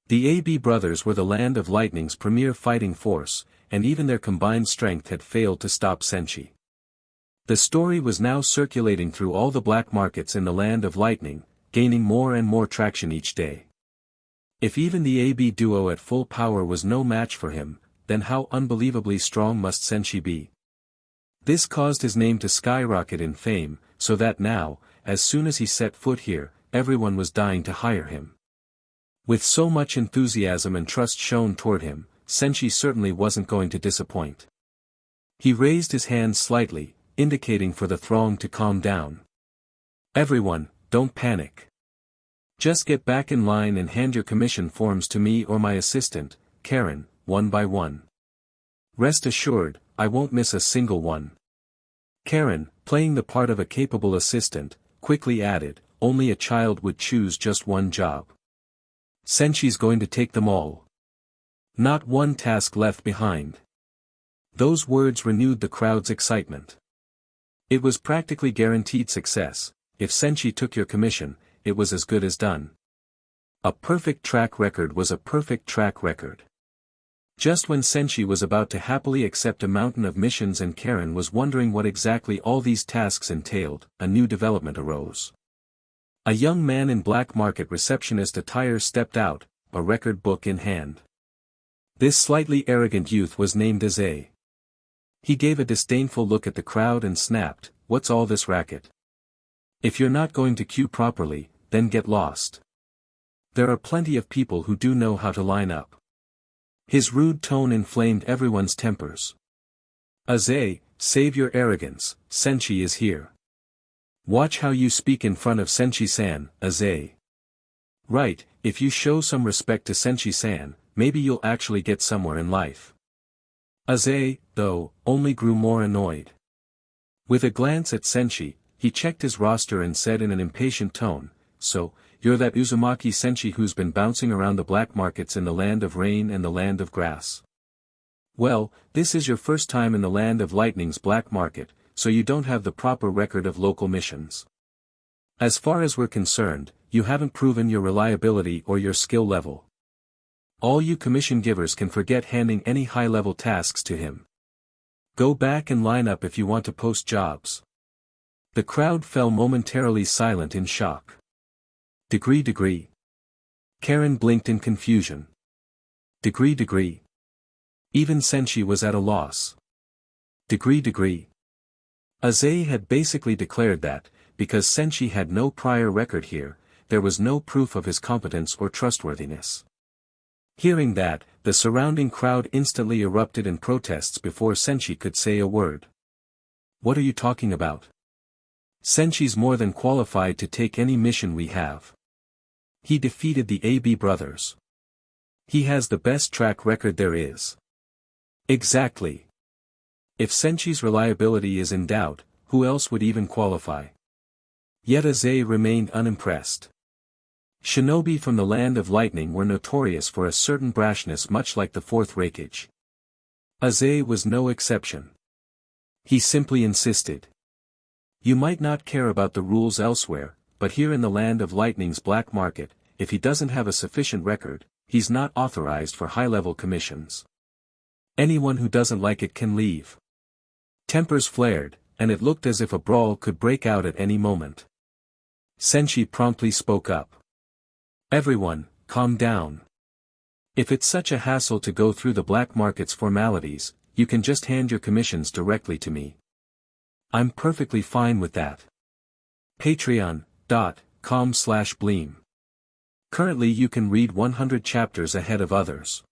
The AB brothers were the Land of Lightning's premier fighting force, and even their combined strength had failed to stop Senshi. The story was now circulating through all the black markets in the Land of Lightning, gaining more and more traction each day. If even the AB duo at full power was no match for him, then how unbelievably strong must Senshi be? This caused his name to skyrocket in fame, so that now, as soon as he set foot here, everyone was dying to hire him. With so much enthusiasm and trust shown toward him, Senshi certainly wasn't going to disappoint. He raised his hand slightly, indicating for the throng to calm down. "Everyone, don't panic. Just get back in line and hand your commission forms to me or my assistant, Karen, one by one. Rest assured, I won't miss a single one." Karen, playing the part of a capable assistant, quickly added, "Only a child would choose just one job. Senshi's going to take them all. Not one task left behind." Those words renewed the crowd's excitement. It was practically guaranteed success. If Senshi took your commission, it was as good as done. A perfect track record was a perfect track record. Just when Senshi was about to happily accept a mountain of missions and Karen was wondering what exactly all these tasks entailed, a new development arose. A young man in black market receptionist attire stepped out, a record book in hand. This slightly arrogant youth was named Aze. He gave a disdainful look at the crowd and snapped, "What's all this racket? If you're not going to queue properly, then get lost. There are plenty of people who do know how to line up." His rude tone inflamed everyone's tempers. "Aze, save your arrogance, Senshi is here. Watch how you speak in front of Senshi-san, Aze. Right, if you show some respect to Senshi-san, maybe you'll actually get somewhere in life." Aze, though, only grew more annoyed. With a glance at Senshi, he checked his roster and said in an impatient tone, "So, you're that Uzumaki Senshi who's been bouncing around the black markets in the land of rain and the land of grass. Well, this is your first time in the land of lightning's black market, so you don't have the proper record of local missions. As far as we're concerned, you haven't proven your reliability or your skill level. All you commission givers can forget handing any high-level tasks to him. Go back and line up if you want to post jobs." The crowd fell momentarily silent in shock. Degree. Karen blinked in confusion. Degree. Even Senshi was at a loss. Degree. Aze had basically declared that, because Senshi had no prior record here, there was no proof of his competence or trustworthiness. Hearing that, the surrounding crowd instantly erupted in protests before Senshi could say a word. "What are you talking about? Senshi's more than qualified to take any mission we have. He defeated the AB brothers. He has the best track record there is." Exactly. If Senshi's reliability is in doubt, who else would even qualify? Yet Aze remained unimpressed. Shinobi from the land of lightning were notorious for a certain brashness much like the fourth rakeage. Aze was no exception. He simply insisted. "You might not care about the rules elsewhere, but here in the land of lightning's black market, if he doesn't have a sufficient record, he's not authorized for high-level commissions. Anyone who doesn't like it can leave." Tempers flared, and it looked as if a brawl could break out at any moment. Senshi promptly spoke up. "Everyone, calm down. If it's such a hassle to go through the black market's formalities, you can just hand your commissions directly to me. I'm perfectly fine with that. Patreon.com/Bleem. Currently you can read 100 chapters ahead of others.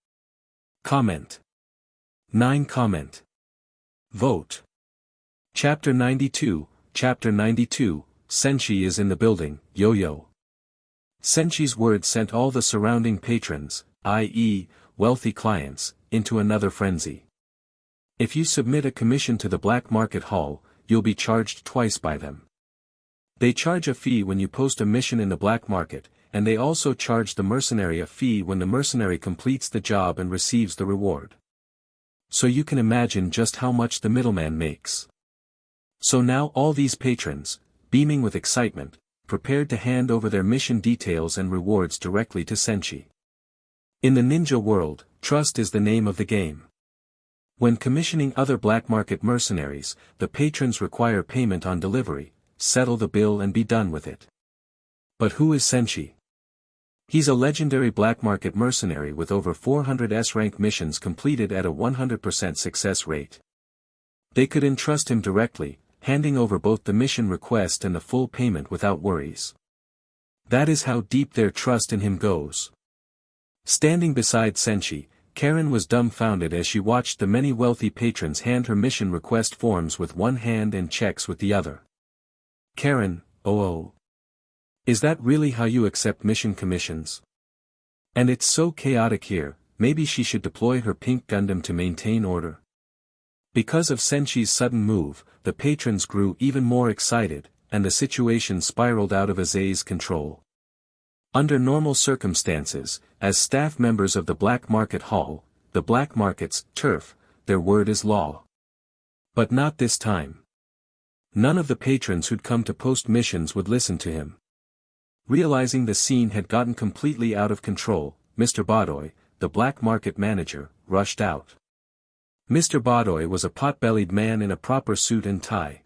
Comment. 9 comment. Vote. Chapter 92, Senshi is in the building, yo-yo. Senshi's words sent all the surrounding patrons, i.e., wealthy clients, into another frenzy. If you submit a commission to the black market hall, you'll be charged twice by them. They charge a fee when you post a mission in the black market, and they also charge the mercenary a fee when the mercenary completes the job and receives the reward. So you can imagine just how much the middleman makes. So now all these patrons, beaming with excitement, prepared to hand over their mission details and rewards directly to Senshi. In the ninja world, trust is the name of the game. When commissioning other black market mercenaries, the patrons require payment on delivery, settle the bill and be done with it. But who is Senshi? He's a legendary black market mercenary with over 400 S-rank missions completed at a 100% success rate. They could entrust him directly, handing over both the mission request and the full payment without worries. That is how deep their trust in him goes. Standing beside Senshi, Karen was dumbfounded as she watched the many wealthy patrons hand her mission request forms with one hand and checks with the other. Karen, oh. Is that really how you accept mission commissions? And it's so chaotic here, maybe she should deploy her pink Gundam to maintain order. Because of Senshi's sudden move, the patrons grew even more excited, and the situation spiraled out of Aze's control. Under normal circumstances, as staff members of the Black Market Hall, the Black Market's turf, their word is law. But not this time. None of the patrons who'd come to post missions would listen to him. Realizing the scene had gotten completely out of control, Mr. Badoy, the black market manager, rushed out. Mr. Badoy was a pot-bellied man in a proper suit and tie.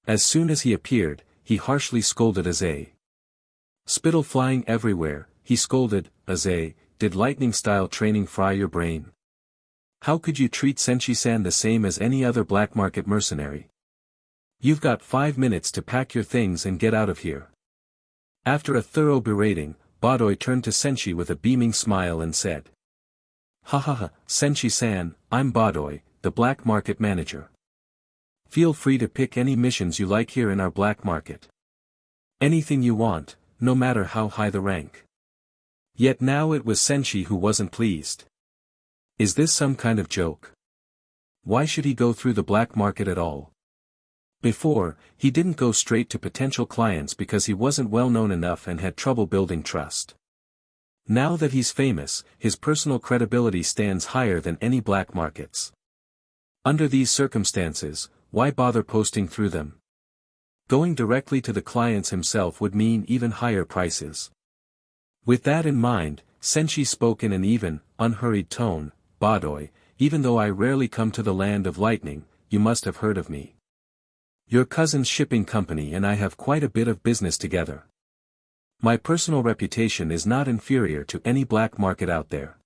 As soon as he appeared, he harshly scolded Aze. Spittle flying everywhere, he scolded, Aze, did lightning-style training fry your brain? How could you treat Senshi-san the same as any other black market mercenary? You've got 5 minutes to pack your things and get out of here. After a thorough berating, Badoy turned to Senshi with a beaming smile and said, "Ha ha ha, Senshi-san, I'm Badoy, the black market manager. Feel free to pick any missions you like here in our black market. Anything you want, no matter how high the rank." Yet now it was Senshi who wasn't pleased. Is this some kind of joke? Why should he go through the black market at all? Before, he didn't go straight to potential clients because he wasn't well known enough and had trouble building trust. Now that he's famous, his personal credibility stands higher than any black markets. Under these circumstances, why bother posting through them? Going directly to the clients himself would mean even higher prices. With that in mind, Senshi spoke in an even, unhurried tone, "Badoy, even though I rarely come to the land of lightning, you must have heard of me. Your cousin's shipping company and I have quite a bit of business together. My personal reputation is not inferior to any black market out there."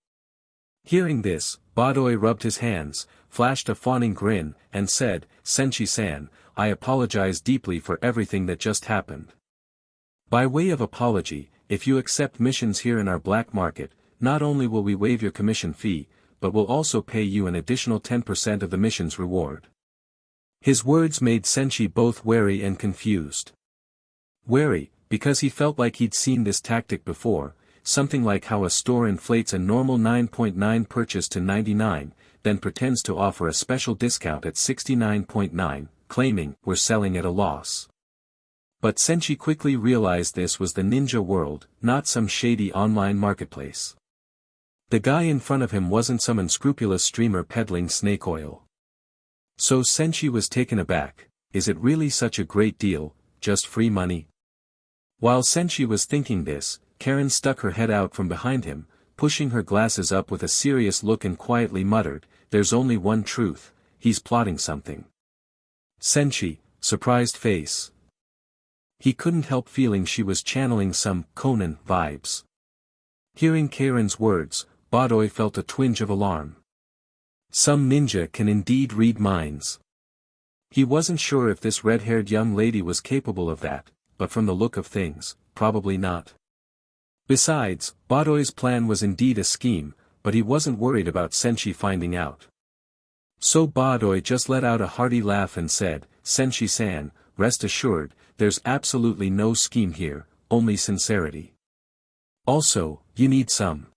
Hearing this, Badoy rubbed his hands, flashed a fawning grin, and said, "Senshi-san, I apologize deeply for everything that just happened. By way of apology, if you accept missions here in our black market, not only will we waive your commission fee, but will also pay you an additional 10% of the mission's reward." His words made Senshi both wary and confused. Wary, because he felt like he'd seen this tactic before, something like how a store inflates a normal 9.9 purchase to 99, then pretends to offer a special discount at 69.9, claiming, "We're selling at a loss." But Senshi quickly realized this was the ninja world, not some shady online marketplace. The guy in front of him wasn't some unscrupulous streamer peddling snake oil. So Senshi was taken aback. Is it really such a great deal, just free money? While Senshi was thinking this, Karen stuck her head out from behind him, pushing her glasses up with a serious look and quietly muttered, "There's only one truth, he's plotting something." Senshi, surprised face. He couldn't help feeling she was channeling some Conan vibes. Hearing Karen's words, Badoy felt a twinge of alarm. Some ninja can indeed read minds. He wasn't sure if this red-haired young lady was capable of that, but from the look of things, probably not. Besides, Badoy's plan was indeed a scheme, but he wasn't worried about Senshi finding out. So Badoy just let out a hearty laugh and said, "Senshi-san, rest assured, there's absolutely no scheme here, only sincerity. Also, you need some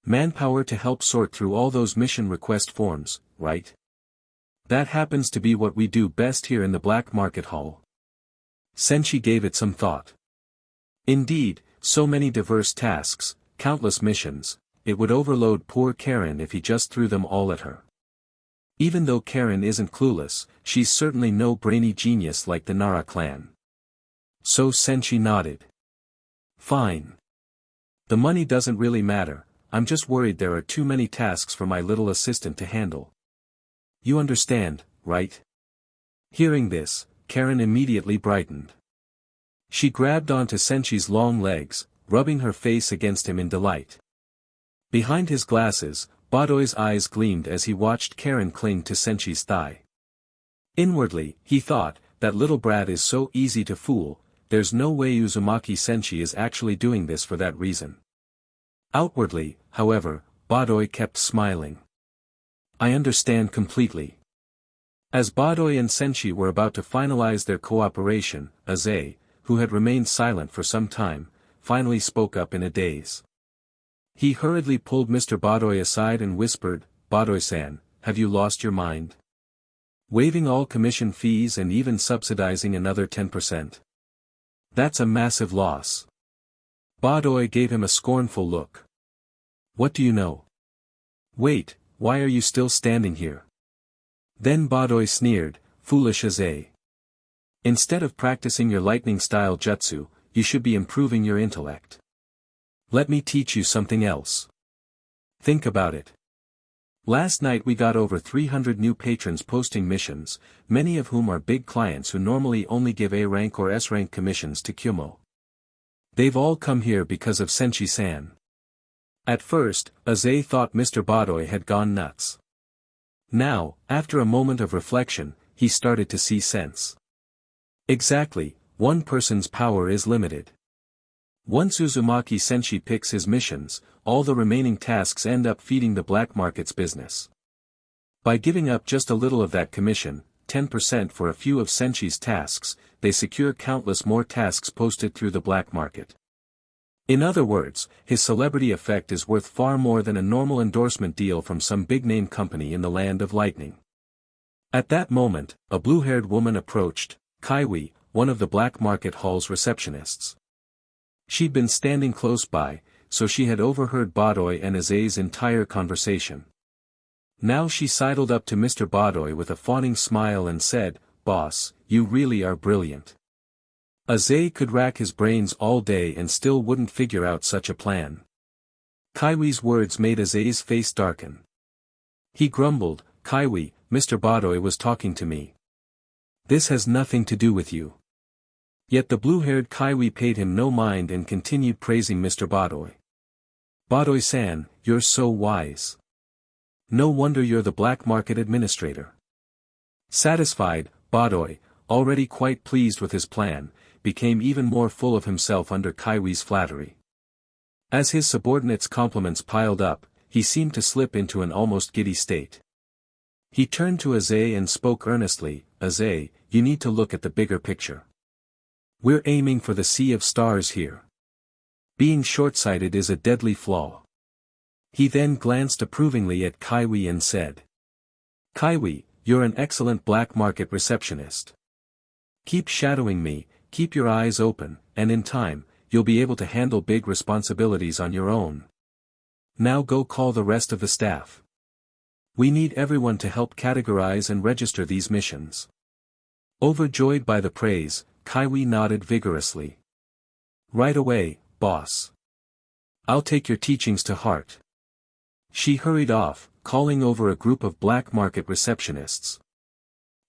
manpower to help sort through all those mission request forms, right? That happens to be what we do best here in the black market hall." Senshi gave it some thought. Indeed, so many diverse tasks, countless missions, it would overload poor Karen if he just threw them all at her. Even though Karen isn't clueless, she's certainly no brainy genius like the Nara clan. So Senshi nodded. "Fine. The money doesn't really matter, I'm just worried there are too many tasks for my little assistant to handle. You understand, right?" Hearing this, Karen immediately brightened. She grabbed onto Senshi's long legs, rubbing her face against him in delight. Behind his glasses, Badoy's eyes gleamed as he watched Karen cling to Senshi's thigh. Inwardly, he thought, that little brat is so easy to fool, there's no way Uzumaki Senshi is actually doing this for that reason. Outwardly, however, Badoy kept smiling. "I understand completely." As Badoy and Senshi were about to finalize their cooperation, Aze, who had remained silent for some time, finally spoke up in a daze. He hurriedly pulled Mr. Badoy aside and whispered, "Badoy-san, have you lost your mind? Waiving all commission fees and even subsidizing another 10%. That's a massive loss." Badoy gave him a scornful look. "What do you know? Wait, why are you still standing here?" Then Badoy sneered, "Foolish Aze. Instead of practicing your lightning-style jutsu, you should be improving your intellect. Let me teach you something else." Think about it. Last night we got over 300 new patrons posting missions, many of whom are big clients who normally only give A rank or S rank commissions to Kyumo. They've all come here because of Senshi-san. At first, Aze thought Mr. Badoy had gone nuts. Now, after a moment of reflection, he started to see sense. Exactly, one person's power is limited. Once Uzumaki Senshi picks his missions, all the remaining tasks end up feeding the black market's business. By giving up just a little of that commission, 10% for a few of Senshi's tasks, they secure countless more tasks posted through the black market. In other words, his celebrity effect is worth far more than a normal endorsement deal from some big-name company in the land of lightning. At that moment, a blue-haired woman approached, Kaiwi, one of the black market hall's receptionists. She'd been standing close by, so she had overheard Badoy and Aze's entire conversation. Now she sidled up to Mr. Badoy with a fawning smile and said, "Boss, you really are brilliant." Aze could rack his brains all day and still wouldn't figure out such a plan. Kaiwi's words made Aze's face darken. He grumbled, "Kaiwi, Mr. Badoy was talking to me. This has nothing to do with you." Yet the blue-haired Kaiwi paid him no mind and continued praising Mr. Badoy. "Badoy-san, you're so wise. No wonder you're the black market administrator." Satisfied, Badoy, already quite pleased with his plan, became even more full of himself under Kaiwi's flattery. As his subordinates' compliments piled up, he seemed to slip into an almost giddy state. He turned to Aze and spoke earnestly, "Aze, you need to look at the bigger picture. We're aiming for the sea of stars here. Being short-sighted is a deadly flaw." He then glanced approvingly at Kaiwi and said, "Kaiwi, you're an excellent black market receptionist. Keep shadowing me, keep your eyes open, and in time, you'll be able to handle big responsibilities on your own. Now go call the rest of the staff. We need everyone to help categorize and register these missions." Overjoyed by the praise, Kaiwi nodded vigorously. "Right away, boss. I'll take your teachings to heart." She hurried off, calling over a group of black market receptionists.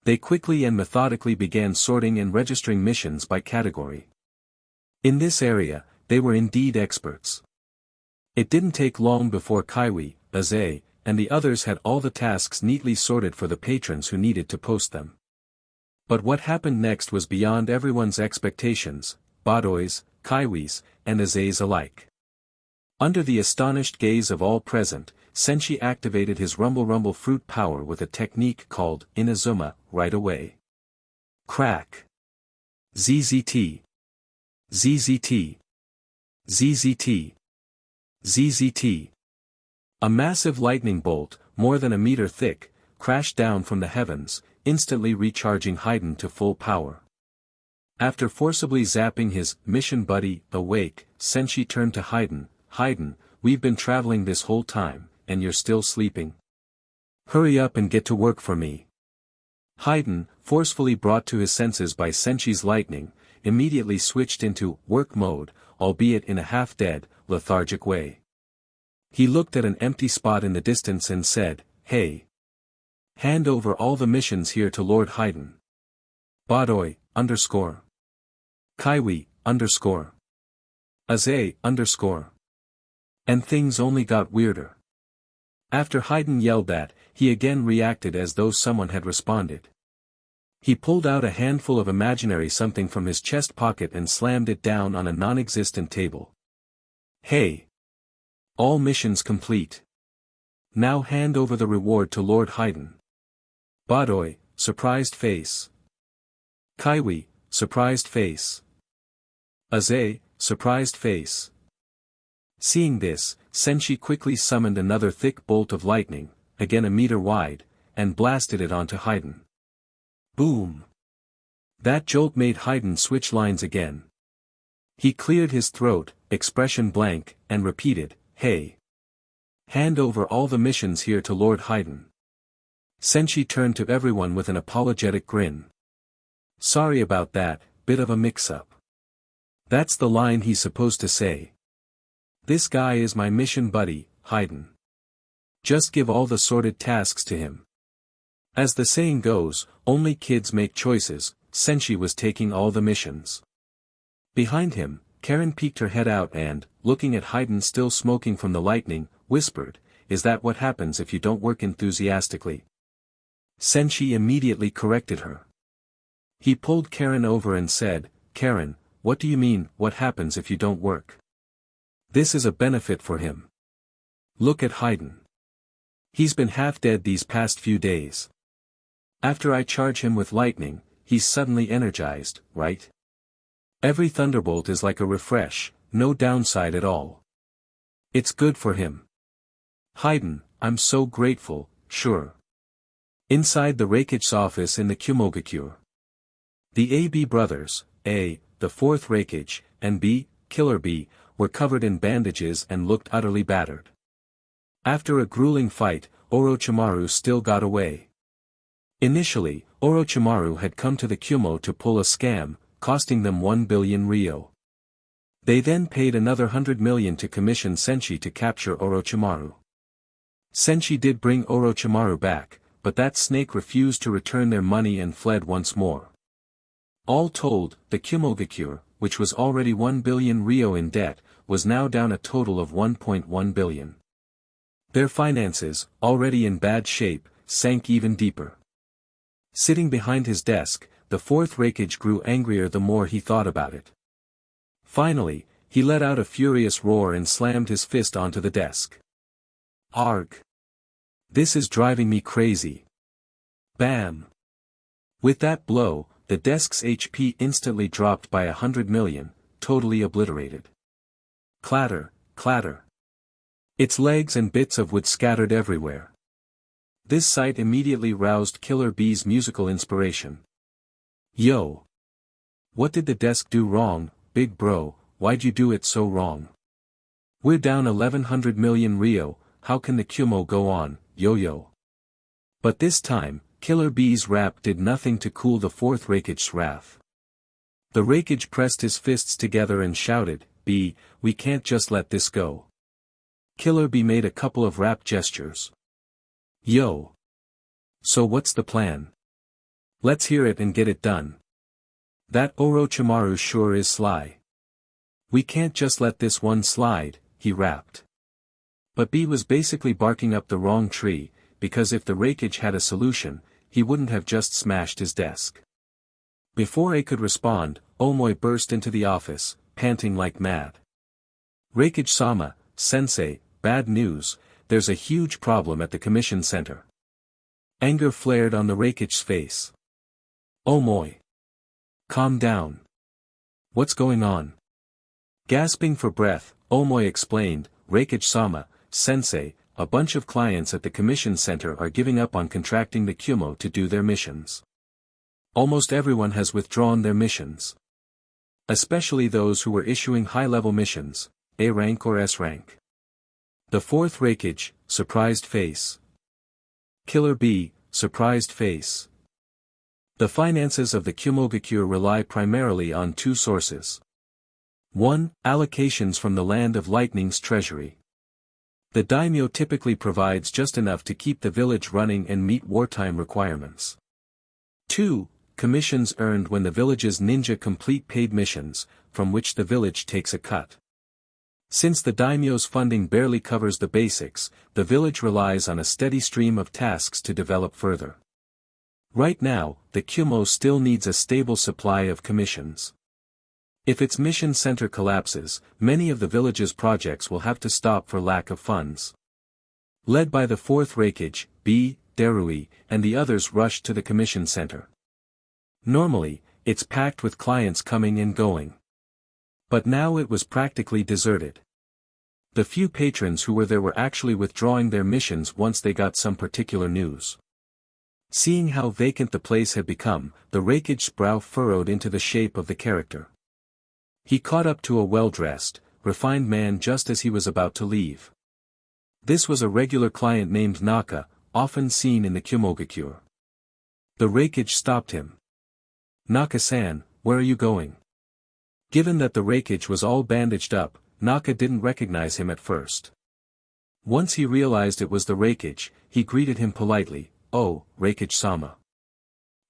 They quickly and methodically began sorting and registering missions by category. In this area, they were indeed experts. It didn't take long before Kaiwi, Aze, and the others had all the tasks neatly sorted for the patrons who needed to post them. But what happened next was beyond everyone's expectations, Badoy's, Kaiwi's, and Aze's alike. Under the astonished gaze of all present, Senshi activated his rumble fruit power with a technique called Inazuma, right away. Crack. ZZT. ZZT. ZZT. ZZT. A massive lightning bolt, more than a meter thick, crashed down from the heavens, instantly recharging Haydn to full power. After forcibly zapping his mission buddy awake, Senshi turned to Haydn. "Haydn, we've been traveling this whole time, and you're still sleeping? Hurry up and get to work for me." Haydn, forcefully brought to his senses by Senshi's lightning, immediately switched into work mode, albeit in a half-dead, lethargic way. He looked at an empty spot in the distance and said, "Hey. Hand over all the missions here to Lord Haydn. Badoy, _ Kaiwi, _ Aze, _ And things only got weirder. After Haydn yelled that, he again reacted as though someone had responded. He pulled out a handful of imaginary something from his chest pocket and slammed it down on a non-existent table. "Hey! All missions complete. Now hand over the reward to Lord Haydn." Badoy, surprised face. Kaiwi, surprised face. Aze, surprised face. Seeing this, Senshi quickly summoned another thick bolt of lightning, again a meter wide, and blasted it onto Haydn. Boom! That jolt made Haydn switch lines again. He cleared his throat, expression blank, and repeated, "Hey! Hand over all the missions here to Lord Haydn." Senshi turned to everyone with an apologetic grin. "Sorry about that, bit of a mix-up. That's the line he's supposed to say. This guy is my mission buddy, Haydn." Just give all the sorted tasks to him. As the saying goes, only kids make choices. Senshi was taking all the missions. Behind him, Karen peeked her head out and, looking at Haydn still smoking from the lightning, whispered, "Is that what happens if you don't work enthusiastically?" Senshi immediately corrected her. He pulled Karen over and said, "Karen, what do you mean, what happens if you don't work? This is a benefit for him. Look at Haydn. He's been half dead these past few days. After I charge him with lightning, he's suddenly energized, right? Every thunderbolt is like a refresh, no downside at all. It's good for him. Haydn, I'm so grateful, sure." Inside the Reikich's office in the Kumogakure. The AB brothers, A, the fourth Reikich, and B, Killer B, were covered in bandages and looked utterly battered. After a grueling fight, Orochimaru still got away. Initially, Orochimaru had come to the Kumo to pull a scam, costing them 1 billion ryo. They then paid another 100 million to commission Senshi to capture Orochimaru. Senshi did bring Orochimaru back, but that snake refused to return their money and fled once more. All told, the Kumogakure, which was already 1 billion ryo in debt, was now down a total of 1.1 billion. Their finances, already in bad shape, sank even deeper. Sitting behind his desk, the fourth Reikage grew angrier the more he thought about it. Finally, he let out a furious roar and slammed his fist onto the desk. "Arg! This is driving me crazy." Bam! With that blow, the desk's HP instantly dropped by 100 million, totally obliterated. Clatter, clatter. Its legs and bits of wood scattered everywhere. This sight immediately roused Killer B's musical inspiration. "Yo! What did the desk do wrong, big bro, why'd you do it so wrong? We're down 1100 million ryo, how can the Kumo go on, yo-yo?" But this time, Killer B's rap did nothing to cool the fourth Reikich's wrath. The Reikage pressed his fists together and shouted, "B, we can't just let this go." Killer B made a couple of rap gestures. "Yo! So what's the plan? Let's hear it and get it done. That Orochimaru sure is sly. We can't just let this one slide," he rapped. But B was basically barking up the wrong tree, because if the Reikage had a solution, he wouldn't have just smashed his desk. Before A could respond, Omoi burst into the office, panting like mad. "Reikage-sama, sensei, bad news, there's a huge problem at the commission center." Anger flared on the Reikich's face. "Omoi. Calm down. What's going on?" Gasping for breath, Omoi explained, "Reikage-sama, sensei, a bunch of clients at the commission center are giving up on contracting the Kumo to do their missions. Almost everyone has withdrawn their missions. Especially those who were issuing high-level missions, A rank or S rank." The fourth Reikage, surprised face. Killer B, surprised face. The finances of the Kumogakure rely primarily on two sources. 1. Allocations from the Land of Lightning's treasury. The daimyo typically provides just enough to keep the village running and meet wartime requirements. 2. Commissions earned when the village's ninja complete paid missions, from which the village takes a cut. Since the daimyo's funding barely covers the basics, the village relies on a steady stream of tasks to develop further. Right now, the Kumo still needs a stable supply of commissions. If its mission center collapses, many of the village's projects will have to stop for lack of funds. Led by the fourth Reikage, B, Derui, and the others rushed to the commission center. Normally, it's packed with clients coming and going. But now it was practically deserted. The few patrons who were there were actually withdrawing their missions once they got some particular news. Seeing how vacant the place had become, the Reikage's brow furrowed into the shape of the character. He caught up to a well-dressed, refined man just as he was about to leave. This was a regular client named Naka, often seen in the Kumogakure. The Reikage stopped him. "Naka-san, where are you going?" Given that the Reikage was all bandaged up, Naka didn't recognize him at first. Once he realized it was the Raikage, he greeted him politely, "Oh, Raikage-sama.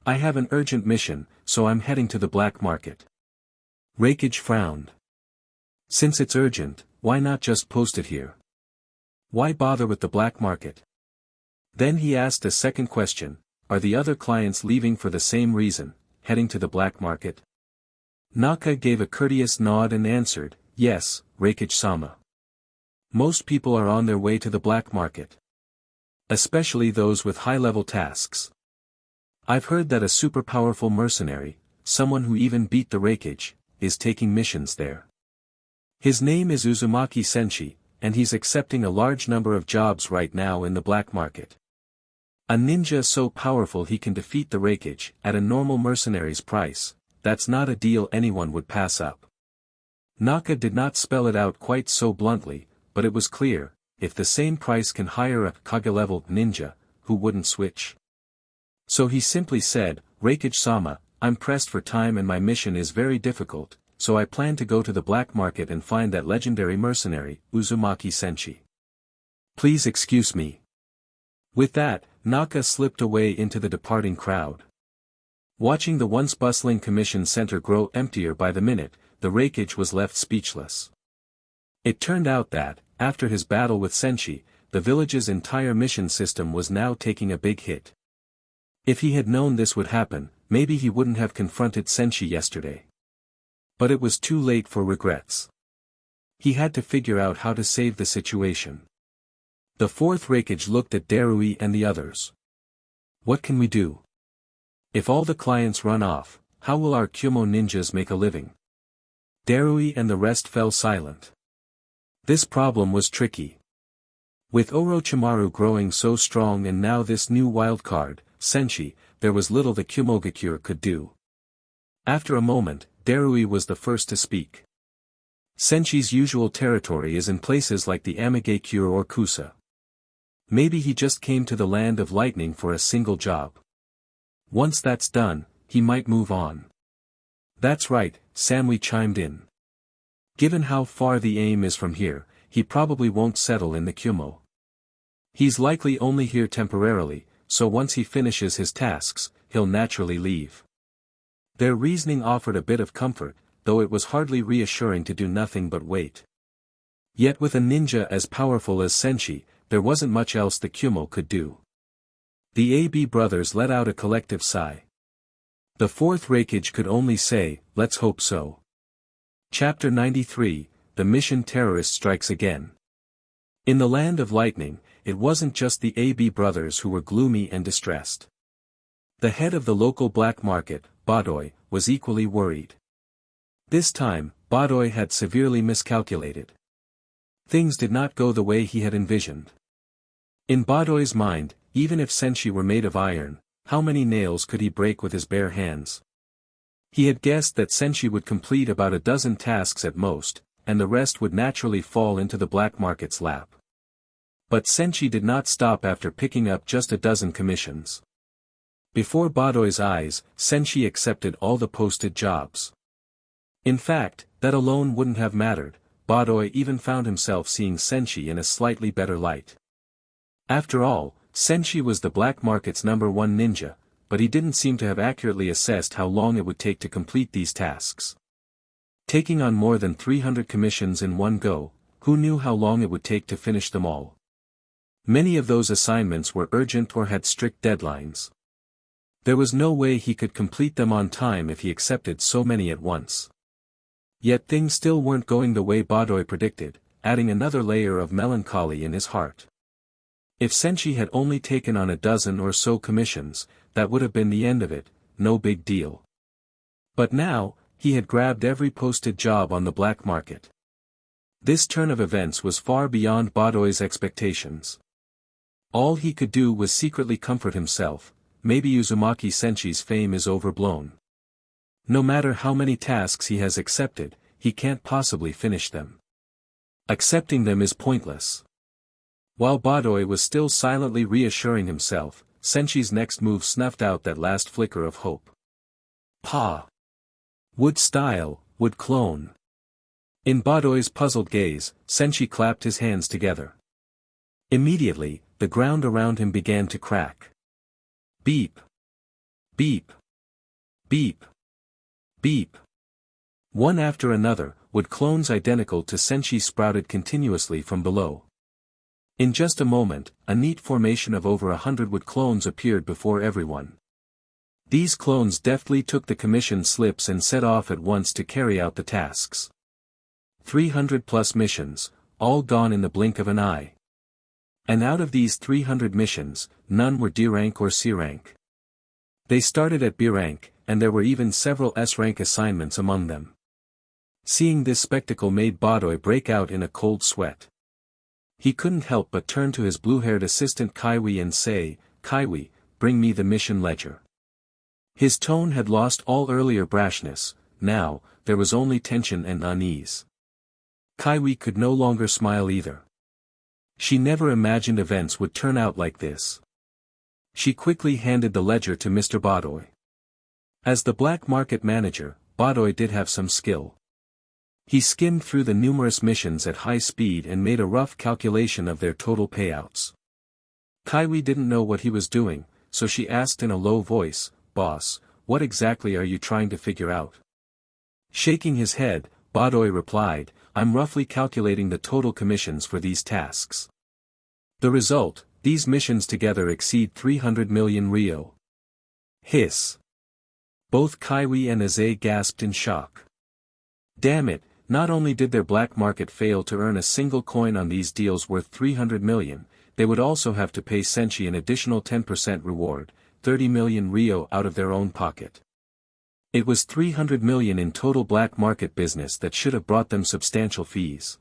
I have an urgent mission, so I'm heading to the black market." Raikage frowned. "Since it's urgent, why not just post it here? Why bother with the black market?" Then he asked a second question, "Are the other clients leaving for the same reason, heading to the black market?" Naka gave a courteous nod and answered, "Yes, Raikage-sama. Most people are on their way to the black market. Especially those with high-level tasks. I've heard that a super-powerful mercenary, someone who even beat the Raikage, is taking missions there. His name is Uzumaki Senshi, and he's accepting a large number of jobs right now in the black market. A ninja so powerful he can defeat the Raikage at a normal mercenary's price, that's not a deal anyone would pass up." Naka did not spell it out quite so bluntly, but it was clear, if the same price can hire a Kage-level ninja, who wouldn't switch? So he simply said, "Raikage-sama, I'm pressed for time and my mission is very difficult, so I plan to go to the black market and find that legendary mercenary, Uzumaki Senshi. Please excuse me." With that, Naka slipped away into the departing crowd. Watching the once bustling commission center grow emptier by the minute, the Raikage was left speechless. It turned out that, after his battle with Senshi, the village's entire mission system was now taking a big hit. If he had known this would happen, maybe he wouldn't have confronted Senshi yesterday. But it was too late for regrets. He had to figure out how to save the situation. The fourth Raikage looked at Darui and the others. "What can we do? If all the clients run off, how will our Kyumo ninjas make a living?" Darui and the rest fell silent. This problem was tricky. With Orochimaru growing so strong and now this new wildcard, Senshi, there was little the Kyumogakure could do. After a moment, Darui was the first to speak. "Senshi's usual territory is in places like the Amigakure or Kusa. Maybe he just came to the land of lightning for a single job. Once that's done, he might move on." "That's right," Samui chimed in. "Given how far the aim is from here, he probably won't settle in the Kyumo. He's likely only here temporarily, so once he finishes his tasks, he'll naturally leave." Their reasoning offered a bit of comfort, though it was hardly reassuring to do nothing but wait. Yet with a ninja as powerful as Senshi, there wasn't much else the Kyumo could do. The AB brothers let out a collective sigh. The fourth Raikage could only say, "Let's hope so." Chapter 93, The Mission Terrorist Strikes Again. In the land of lightning, it wasn't just the AB brothers who were gloomy and distressed. The head of the local black market, Badoy, was equally worried. This time, Badoy had severely miscalculated. Things did not go the way he had envisioned. In Badoy's mind, even if Senshi were made of iron, how many nails could he break with his bare hands? He had guessed that Senshi would complete about a dozen tasks at most, and the rest would naturally fall into the black market's lap. But Senshi did not stop after picking up just a dozen commissions. Before Badoy's eyes, Senshi accepted all the posted jobs. In fact, that alone wouldn't have mattered, Badoy even found himself seeing Senshi in a slightly better light. After all, Senshi was the black market's #1 ninja, but he didn't seem to have accurately assessed how long it would take to complete these tasks. Taking on more than 300 commissions in one go, who knew how long it would take to finish them all? Many of those assignments were urgent or had strict deadlines. There was no way he could complete them on time if he accepted so many at once. Yet things still weren't going the way Badoy predicted, adding another layer of melancholy in his heart. If Senshi had only taken on a dozen or so commissions, that would have been the end of it, no big deal. But now, he had grabbed every posted job on the black market. This turn of events was far beyond Badoy's expectations. All he could do was secretly comfort himself, maybe Uzumaki Senshi's fame is overblown. No matter how many tasks he has accepted, he can't possibly finish them. Accepting them is pointless. While Badoy was still silently reassuring himself, Senshi's next move snuffed out that last flicker of hope. "Pa! Would style, would clone." In Badoy's puzzled gaze, Senshi clapped his hands together. Immediately, the ground around him began to crack. Beep. Beep. Beep. Beep. One after another, wood clones identical to Senshi sprouted continuously from below. In just a moment, a neat formation of over 100 wood clones appeared before everyone. These clones deftly took the commission slips and set off at once to carry out the tasks. 300 plus missions, all gone in the blink of an eye. And out of these 300 missions, none were D rank or C rank. They started at B rank, and there were even several S rank assignments among them. Seeing this spectacle made Badoy break out in a cold sweat. He couldn't help but turn to his blue-haired assistant Kaiwi and say, "Kaiwi, bring me the mission ledger." His tone had lost all earlier brashness, now, there was only tension and unease. Kaiwi could no longer smile either. She never imagined events would turn out like this. She quickly handed the ledger to Mr. Badoy. As the black market manager, Badoy did have some skill. He skimmed through the numerous missions at high speed and made a rough calculation of their total payouts. Kaiwi didn't know what he was doing, so she asked in a low voice, "Boss, what exactly are you trying to figure out?" Shaking his head, Badoy replied, "I'm roughly calculating the total commissions for these tasks. The result, these missions together exceed 300 million Rio." Hiss. Both Kaiwi and Aze gasped in shock. Damn it, not only did their black market fail to earn a single coin on these deals worth 300 million, they would also have to pay Senshi an additional 10% reward, 30 million Rio out of their own pocket. It was 300 million in total black market business that should have brought them substantial fees.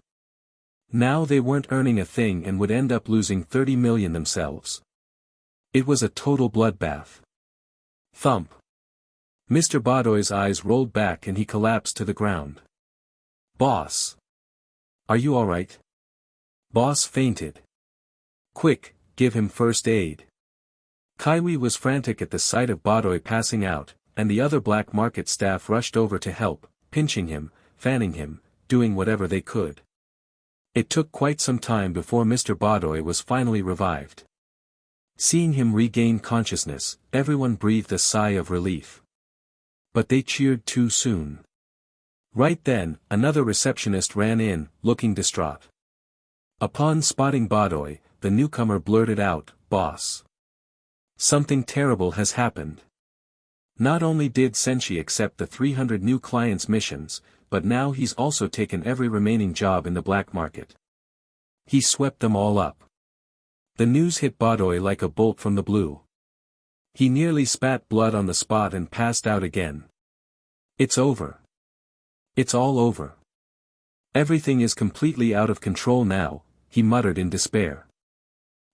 Now they weren't earning a thing and would end up losing 30 million themselves. It was a total bloodbath. Thump. Mr. Badoy's eyes rolled back and he collapsed to the ground. "Boss! Are you alright?" Boss fainted. "Quick, give him first aid." Kaiwi was frantic at the sight of Badoy passing out, and the other black market staff rushed over to help, pinching him, fanning him, doing whatever they could. It took quite some time before Mr. Badoy was finally revived. Seeing him regain consciousness, everyone breathed a sigh of relief. But they cheered too soon. Right then, another receptionist ran in, looking distraught. Upon spotting Badoy, the newcomer blurted out, "Boss! Something terrible has happened. Not only did Senshi accept the 300 new clients' missions, but now he's also taken every remaining job in the black market. He swept them all up." The news hit Badoy like a bolt from the blue. He nearly spat blood on the spot and passed out again. "It's over. It's all over. Everything is completely out of control now," he muttered in despair.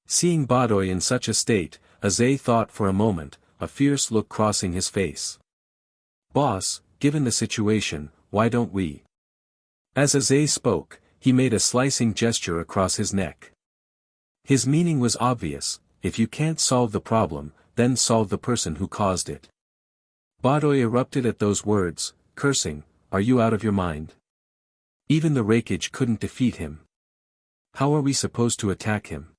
Seeing Badoy in such a state, Aze thought for a moment, a fierce look crossing his face. "Boss, given the situation, why don't we?" As Aze spoke, he made a slicing gesture across his neck. His meaning was obvious: if you can't solve the problem, then solve the person who caused it. Badoy erupted at those words, cursing, "Are you out of your mind? Even the rakeage couldn't defeat him. How are we supposed to attack him?"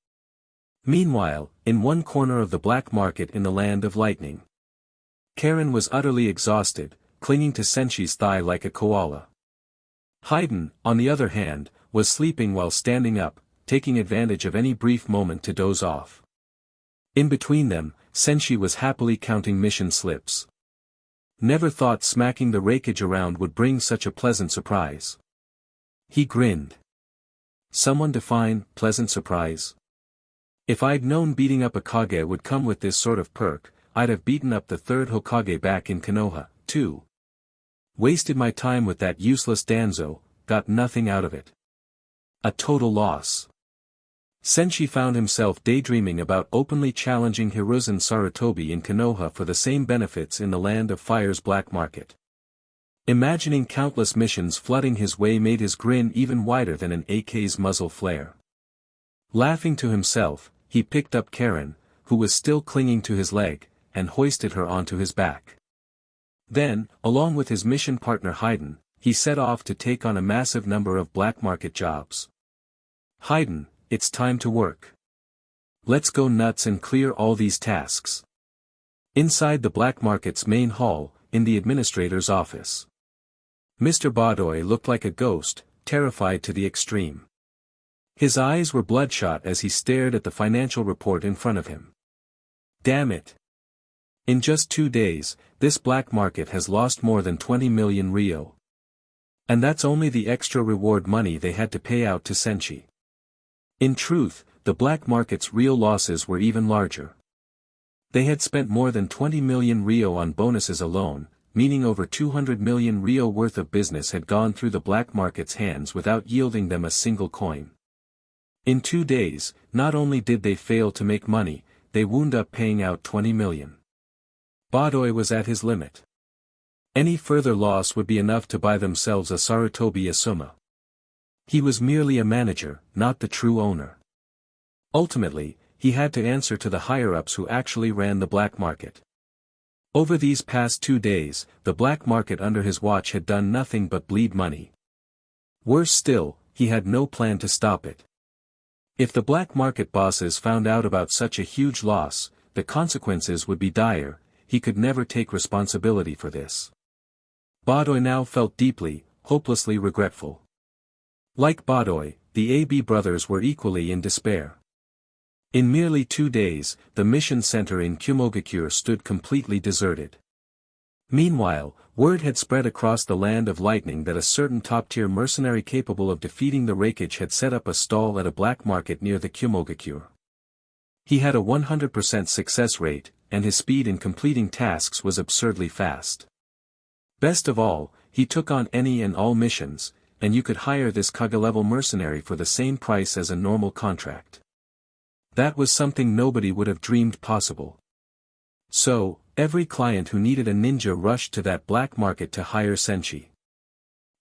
Meanwhile, in one corner of the black market in the land of lightning, Karen was utterly exhausted, clinging to Senshi's thigh like a koala. Haydn, on the other hand, was sleeping while standing up, taking advantage of any brief moment to doze off. In between them, Senshi was happily counting mission slips. Never thought smacking the rakeage around would bring such a pleasant surprise. He grinned. Someone define pleasant surprise? If I'd known beating up a Kage would come with this sort of perk, I'd have beaten up the third Hokage back in Konoha, too. Wasted my time with that useless Danzo, got nothing out of it. A total loss. Senshi found himself daydreaming about openly challenging Hiruzen Sarutobi in Konoha for the same benefits in the Land of Fire's black market. Imagining countless missions flooding his way made his grin even wider than an AK's muzzle flare. Laughing to himself, he picked up Karen, who was still clinging to his leg, and hoisted her onto his back. Then, along with his mission partner Haydn, he set off to take on a massive number of black market jobs. "Haydn, it's time to work." Let's go nuts and clear all these tasks. Inside the black market's main hall, in the administrator's office, Mr. Badoy looked like a ghost, terrified to the extreme. His eyes were bloodshot as he stared at the financial report in front of him. Damn it! In just 2 days, this black market has lost more than 20 million Rio. And that's only the extra reward money they had to pay out to Senshi. In truth, the black market's real losses were even larger. They had spent more than 20 million Rio on bonuses alone, meaning over 200 million Rio worth of business had gone through the black market's hands without yielding them a single coin. In 2 days, not only did they fail to make money, they wound up paying out 20 million. Badoy was at his limit. Any further loss would be enough to buy themselves a Sarutobi Asuma. He was merely a manager, not the true owner. Ultimately, he had to answer to the higher-ups who actually ran the black market. Over these past 2 days, the black market under his watch had done nothing but bleed money. Worse still, he had no plan to stop it. If the black market bosses found out about such a huge loss, the consequences would be dire. He could never take responsibility for this. Badoy now felt deeply, hopelessly regretful. Like Badoy, the AB brothers were equally in despair. In merely 2 days, the mission center in Kumogakure stood completely deserted. Meanwhile, word had spread across the land of lightning that a certain top-tier mercenary capable of defeating the Raikage had set up a stall at a black market near the Kumogakure. He had a 100% success rate, and his speed in completing tasks was absurdly fast. Best of all, he took on any and all missions, and you could hire this Kaga-level mercenary for the same price as a normal contract. That was something nobody would have dreamed possible. So, every client who needed a ninja rushed to that black market to hire Senshi.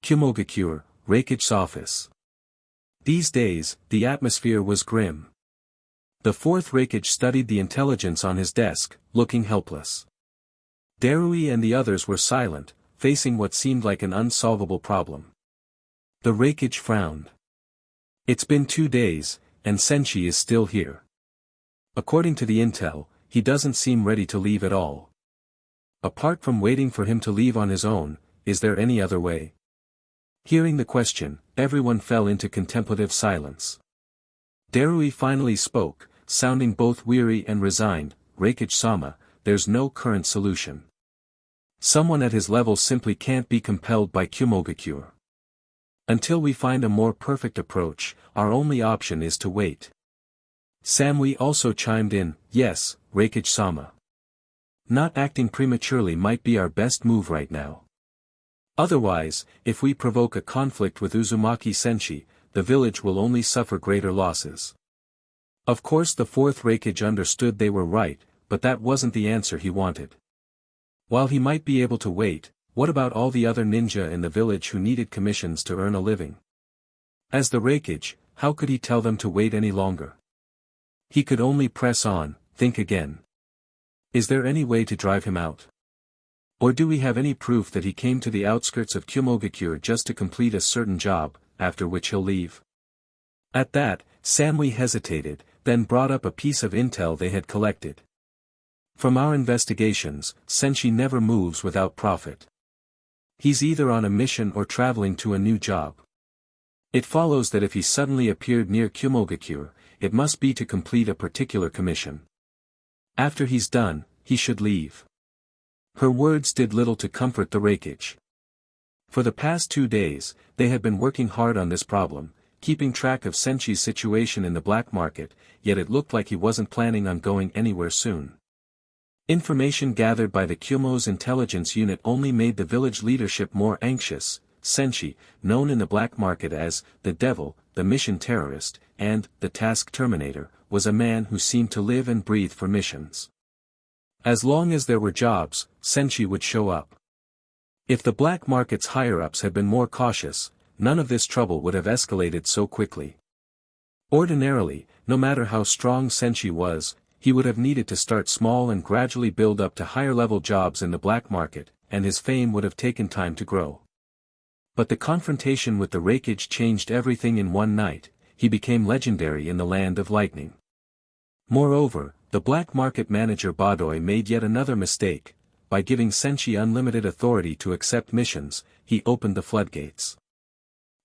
Kumogakure, Raikage's office. These days, the atmosphere was grim. The fourth Raikage studied the intelligence on his desk, looking helpless. Darui and the others were silent, facing what seemed like an unsolvable problem. The Raikage frowned. It's been 2 days, and Senshi is still here. According to the intel, he doesn't seem ready to leave at all. Apart from waiting for him to leave on his own, is there any other way? Hearing the question, everyone fell into contemplative silence. Darui finally spoke, sounding both weary and resigned. Raikage-sama, there's no current solution. Someone at his level simply can't be compelled by Kumogakure. Until we find a more perfect approach, our only option is to wait. Samui also chimed in, yes, Raikage-sama. Not acting prematurely might be our best move right now. Otherwise, if we provoke a conflict with Uzumaki Senshi, the village will only suffer greater losses. Of course the fourth Raikage understood they were right, but that wasn't the answer he wanted. While he might be able to wait, what about all the other ninja in the village who needed commissions to earn a living? As the Raikage, how could he tell them to wait any longer? He could only press on, think again. Is there any way to drive him out? Or do we have any proof that he came to the outskirts of Kumogakure just to complete a certain job, after which he'll leave? At that, Samui hesitated, then brought up a piece of intel they had collected. From our investigations, Senshi never moves without profit. He's either on a mission or traveling to a new job. It follows that if he suddenly appeared near Kumogakure, it must be to complete a particular commission. After he's done, he should leave. Her words did little to comfort the Raikage. For the past 2 days, they had been working hard on this problem, keeping track of Senshi's situation in the black market, yet it looked like he wasn't planning on going anywhere soon. Information gathered by the Kumo's intelligence unit only made the village leadership more anxious. Senshi, known in the black market as the Devil, the Mission Terrorist, and the Task Terminator, was a man who seemed to live and breathe for missions. As long as there were jobs, Senshi would show up. If the black market's higher-ups had been more cautious, none of this trouble would have escalated so quickly. Ordinarily, no matter how strong Senshi was, he would have needed to start small and gradually build up to higher-level jobs in the black market, and his fame would have taken time to grow. But the confrontation with the Raikage changed everything in one night. He became legendary in the land of lightning. Moreover, the black market manager Badoy made yet another mistake. By giving Senshi unlimited authority to accept missions, he opened the floodgates.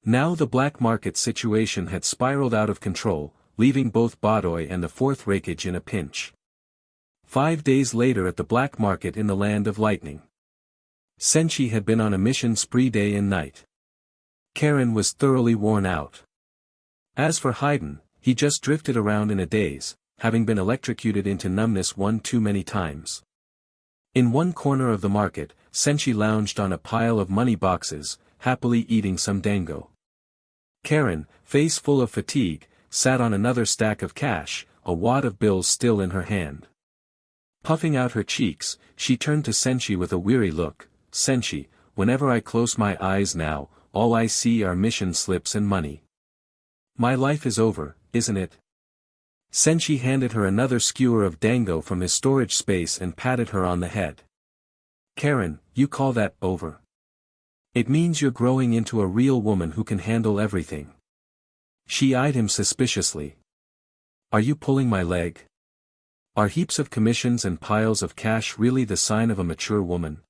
Now the black market situation had spiraled out of control, leaving both Badoy and the fourth Raikage in a pinch. 5 days later at the black market in the Land of Lightning. Senshi had been on a mission spree day and night. Karen was thoroughly worn out. As for Haydn, he just drifted around in a daze, having been electrocuted into numbness one too many times. In one corner of the market, Senshi lounged on a pile of money boxes, happily eating some dango. Karen, face full of fatigue, sat on another stack of cash, a wad of bills still in her hand. Puffing out her cheeks, she turned to Senshi with a weary look. Senshi, whenever I close my eyes now, all I see are mission slips and money. My life is over, isn't it? Senshi handed her another skewer of dango from his storage space and patted her on the head. Karen, you call that over? It means you're growing into a real woman who can handle everything. She eyed him suspiciously. Are you pulling my leg? Are heaps of commissions and piles of cash really the sign of a mature woman?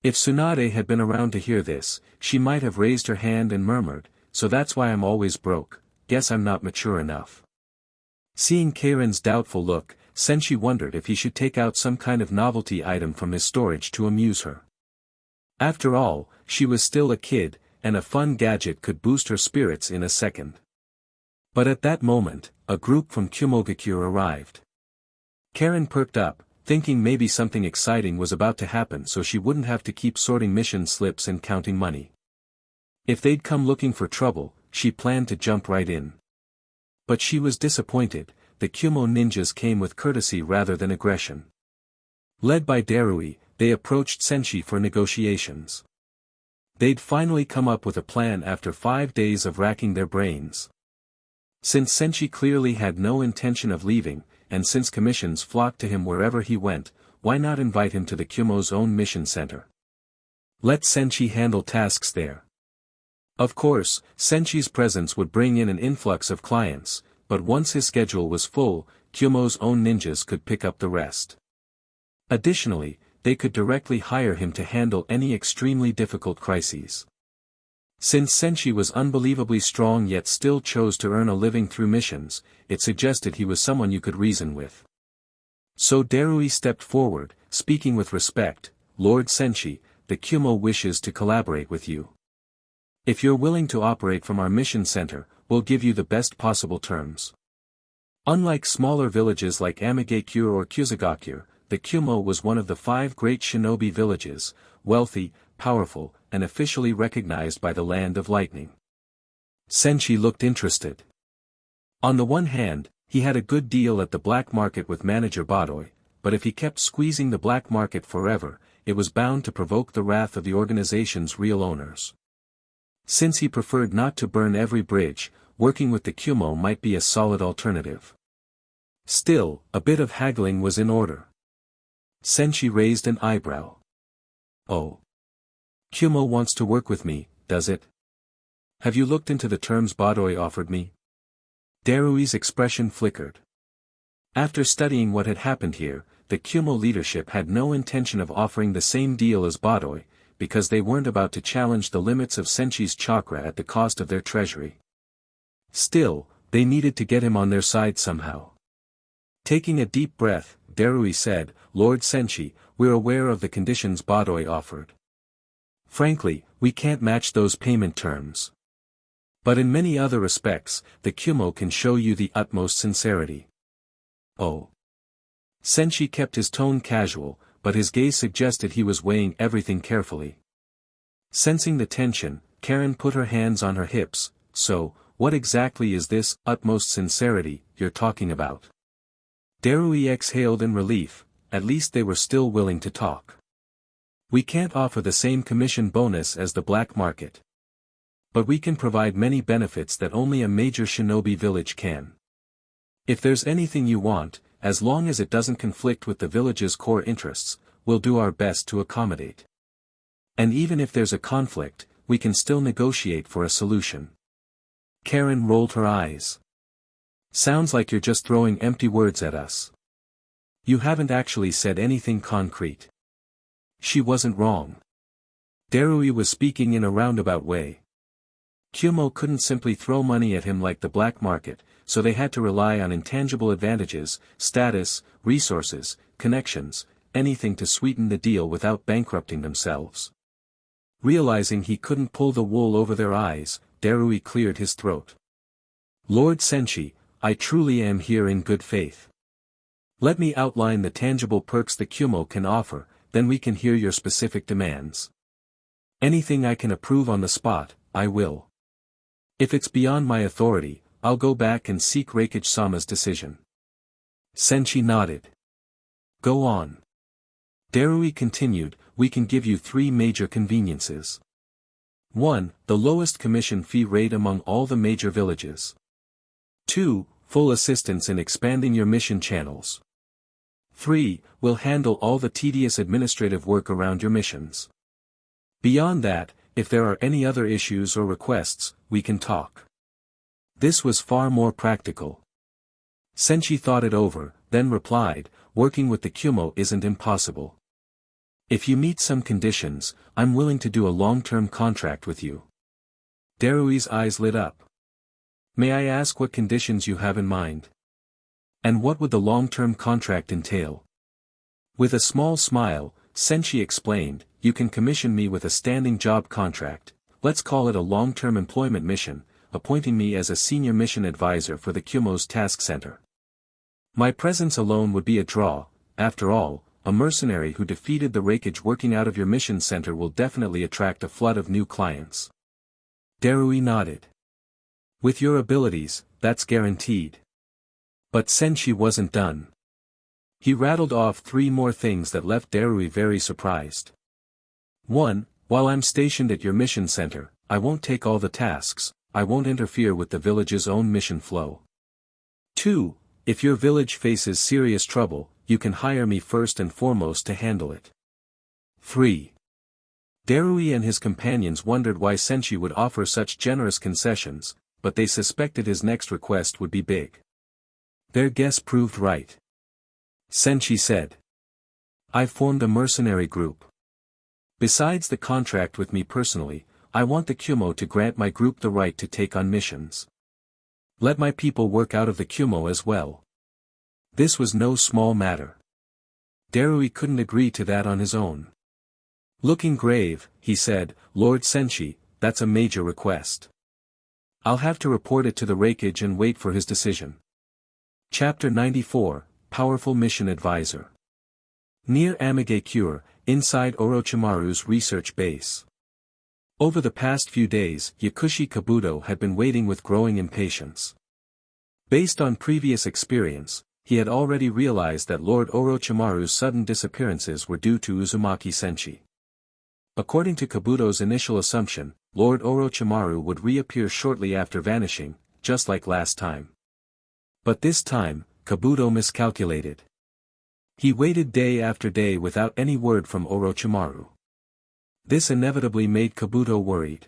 If Tsunade had been around to hear this, she might have raised her hand and murmured, so that's why I'm always broke, guess I'm not mature enough. Seeing Karen's doubtful look, Senshi wondered if he should take out some kind of novelty item from his storage to amuse her. After all, she was still a kid, and a fun gadget could boost her spirits in a second. But at that moment, a group from Kumogakure arrived. Karen perked up, thinking maybe something exciting was about to happen so she wouldn't have to keep sorting mission slips and counting money. If they'd come looking for trouble, she planned to jump right in. But she was disappointed. The Kumo ninjas came with courtesy rather than aggression. Led by Darui, they approached Senshi for negotiations. They'd finally come up with a plan after 5 days of racking their brains. Since Senshi clearly had no intention of leaving, and since commissions flocked to him wherever he went, why not invite him to the Kumo's own mission center? Let Senshi handle tasks there. Of course, Senshi's presence would bring in an influx of clients, but once his schedule was full, Kumo's own ninjas could pick up the rest. Additionally, they could directly hire him to handle any extremely difficult crises. Since Senshi was unbelievably strong yet still chose to earn a living through missions, it suggested he was someone you could reason with. So Darui stepped forward, speaking with respect. Lord Senshi, the Kumo wishes to collaborate with you. If you're willing to operate from our mission center, we'll give you the best possible terms. Unlike smaller villages like Amigakure or Kusagakure, the Kumo was one of the 5 great shinobi villages, wealthy, powerful, and officially recognized by the Land of Lightning. Senshi looked interested. On the one hand, he had a good deal at the black market with manager Badoy, but if he kept squeezing the black market forever, it was bound to provoke the wrath of the organization's real owners. Since he preferred not to burn every bridge, working with the Kumo might be a solid alternative. Still, a bit of haggling was in order. Senshi raised an eyebrow. Oh. Kumo wants to work with me, does it? Have you looked into the terms Badoy offered me? Darui's expression flickered. After studying what had happened here, the Kumo leadership had no intention of offering the same deal as Badoy, because they weren't about to challenge the limits of Senshi's chakra at the cost of their treasury. Still, they needed to get him on their side somehow. Taking a deep breath, Darui said, Lord Senshi, we're aware of the conditions Badoy offered. Frankly, we can't match those payment terms. But in many other respects, the Kumo can show you the utmost sincerity. Oh. Senshi kept his tone casual, but his gaze suggested he was weighing everything carefully. Sensing the tension, Karen put her hands on her hips. So, what exactly is this utmost sincerity you're talking about? Darui exhaled in relief. At least they were still willing to talk. We can't offer the same commission bonus as the black market. But we can provide many benefits that only a major shinobi village can. If there's anything you want, as long as it doesn't conflict with the village's core interests, we'll do our best to accommodate. And even if there's a conflict, we can still negotiate for a solution. Karen rolled her eyes. Sounds like you're just throwing empty words at us. You haven't actually said anything concrete. She wasn't wrong. Darui was speaking in a roundabout way. Kyumo couldn't simply throw money at him like the black market, so they had to rely on intangible advantages, status, resources, connections, anything to sweeten the deal without bankrupting themselves. Realizing he couldn't pull the wool over their eyes, Darui cleared his throat. Lord Senshi, I truly am here in good faith. Let me outline the tangible perks the Kyumo can offer, then we can hear your specific demands. Anything I can approve on the spot, I will. If it's beyond my authority, I'll go back and seek Reikage-sama's decision. Senshi nodded. Go on. Darui continued, we can give you 3 major conveniences. 1. The lowest commission fee rate among all the major villages. 2. Full assistance in expanding your mission channels. 3. We'll handle all the tedious administrative work around your missions. Beyond that, if there are any other issues or requests, we can talk. This was far more practical. Senshi thought it over, then replied, working with the Kyumo isn't impossible. If you meet some conditions, I'm willing to do a long-term contract with you. Darui's eyes lit up. May I ask what conditions you have in mind? And what would the long-term contract entail? With a small smile, Senshi explained, you can commission me with a standing job contract, let's call it a long-term employment mission, appointing me as a senior mission advisor for the Kyumo's task center. My presence alone would be a draw, after all, a mercenary who defeated the Reikage working out of your mission center will definitely attract a flood of new clients. Darui nodded. With your abilities, that's guaranteed. But Senshi wasn't done. He rattled off 3 more things that left Darui very surprised. 1. While I'm stationed at your mission center, I won't take all the tasks, I won't interfere with the village's own mission flow. 2. If your village faces serious trouble, you can hire me first and foremost to handle it. 3. Darui and his companions wondered why Senshi would offer such generous concessions, but they suspected his next request would be big. Their guess proved right. Senshi said. I've formed a mercenary group. Besides the contract with me personally, I want the Kyumo to grant my group the right to take on missions. Let my people work out of the Kyumo as well. This was no small matter. Darui couldn't agree to that on his own. Looking grave, he said, Lord Senshi, that's a major request. I'll have to report it to the Reikage and wait for his decision. Chapter 94, Powerful Mission Advisor. Near Amigakure, inside Orochimaru's research base. Over the past few days, Yakushi Kabuto had been waiting with growing impatience. Based on previous experience, he had already realized that Lord Orochimaru's sudden disappearances were due to Uzumaki Senshi. According to Kabuto's initial assumption, Lord Orochimaru would reappear shortly after vanishing, just like last time. But this time, Kabuto miscalculated. He waited day after day without any word from Orochimaru. This inevitably made Kabuto worried.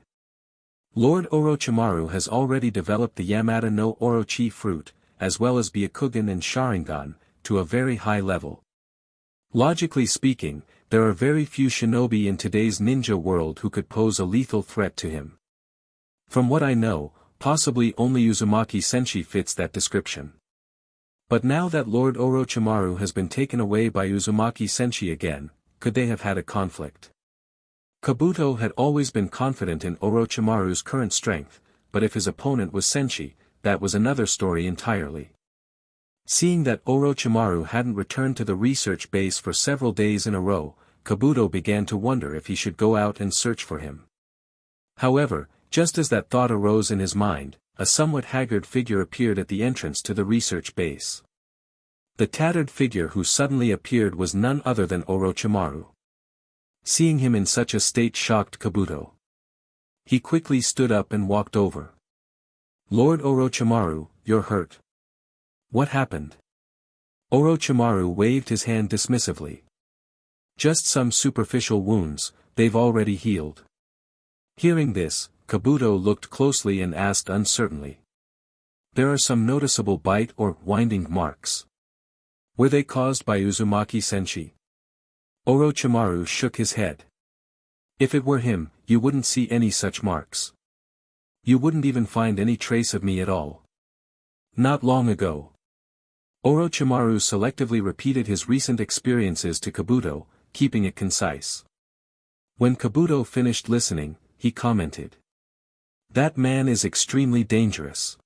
Lord Orochimaru has already developed the Yamata no Orochi fruit, as well as Byakugan and Sharingan, to a very high level. Logically speaking, there are very few shinobi in today's ninja world who could pose a lethal threat to him. From what I know, possibly only Uzumaki Senshi fits that description. But now that Lord Orochimaru has been taken away by Uzumaki Senshi again, could they have had a conflict? Kabuto had always been confident in Orochimaru's current strength, but if his opponent was Senshi, that was another story entirely. Seeing that Orochimaru hadn't returned to the research base for several days in a row, Kabuto began to wonder if he should go out and search for him. However, just as that thought arose in his mind, a somewhat haggard figure appeared at the entrance to the research base. The tattered figure who suddenly appeared was none other than Orochimaru. Seeing him in such a state shocked Kabuto. He quickly stood up and walked over. Lord Orochimaru, you're hurt. What happened? Orochimaru waved his hand dismissively. Just some superficial wounds, they've already healed. Hearing this, Kabuto looked closely and asked uncertainly. There are some noticeable bite or winding marks. Were they caused by Uzumaki Senshi? Orochimaru shook his head. If it were him, you wouldn't see any such marks. You wouldn't even find any trace of me at all. Not long ago. Orochimaru selectively repeated his recent experiences to Kabuto, keeping it concise. When Kabuto finished listening, he commented. That man is extremely dangerous.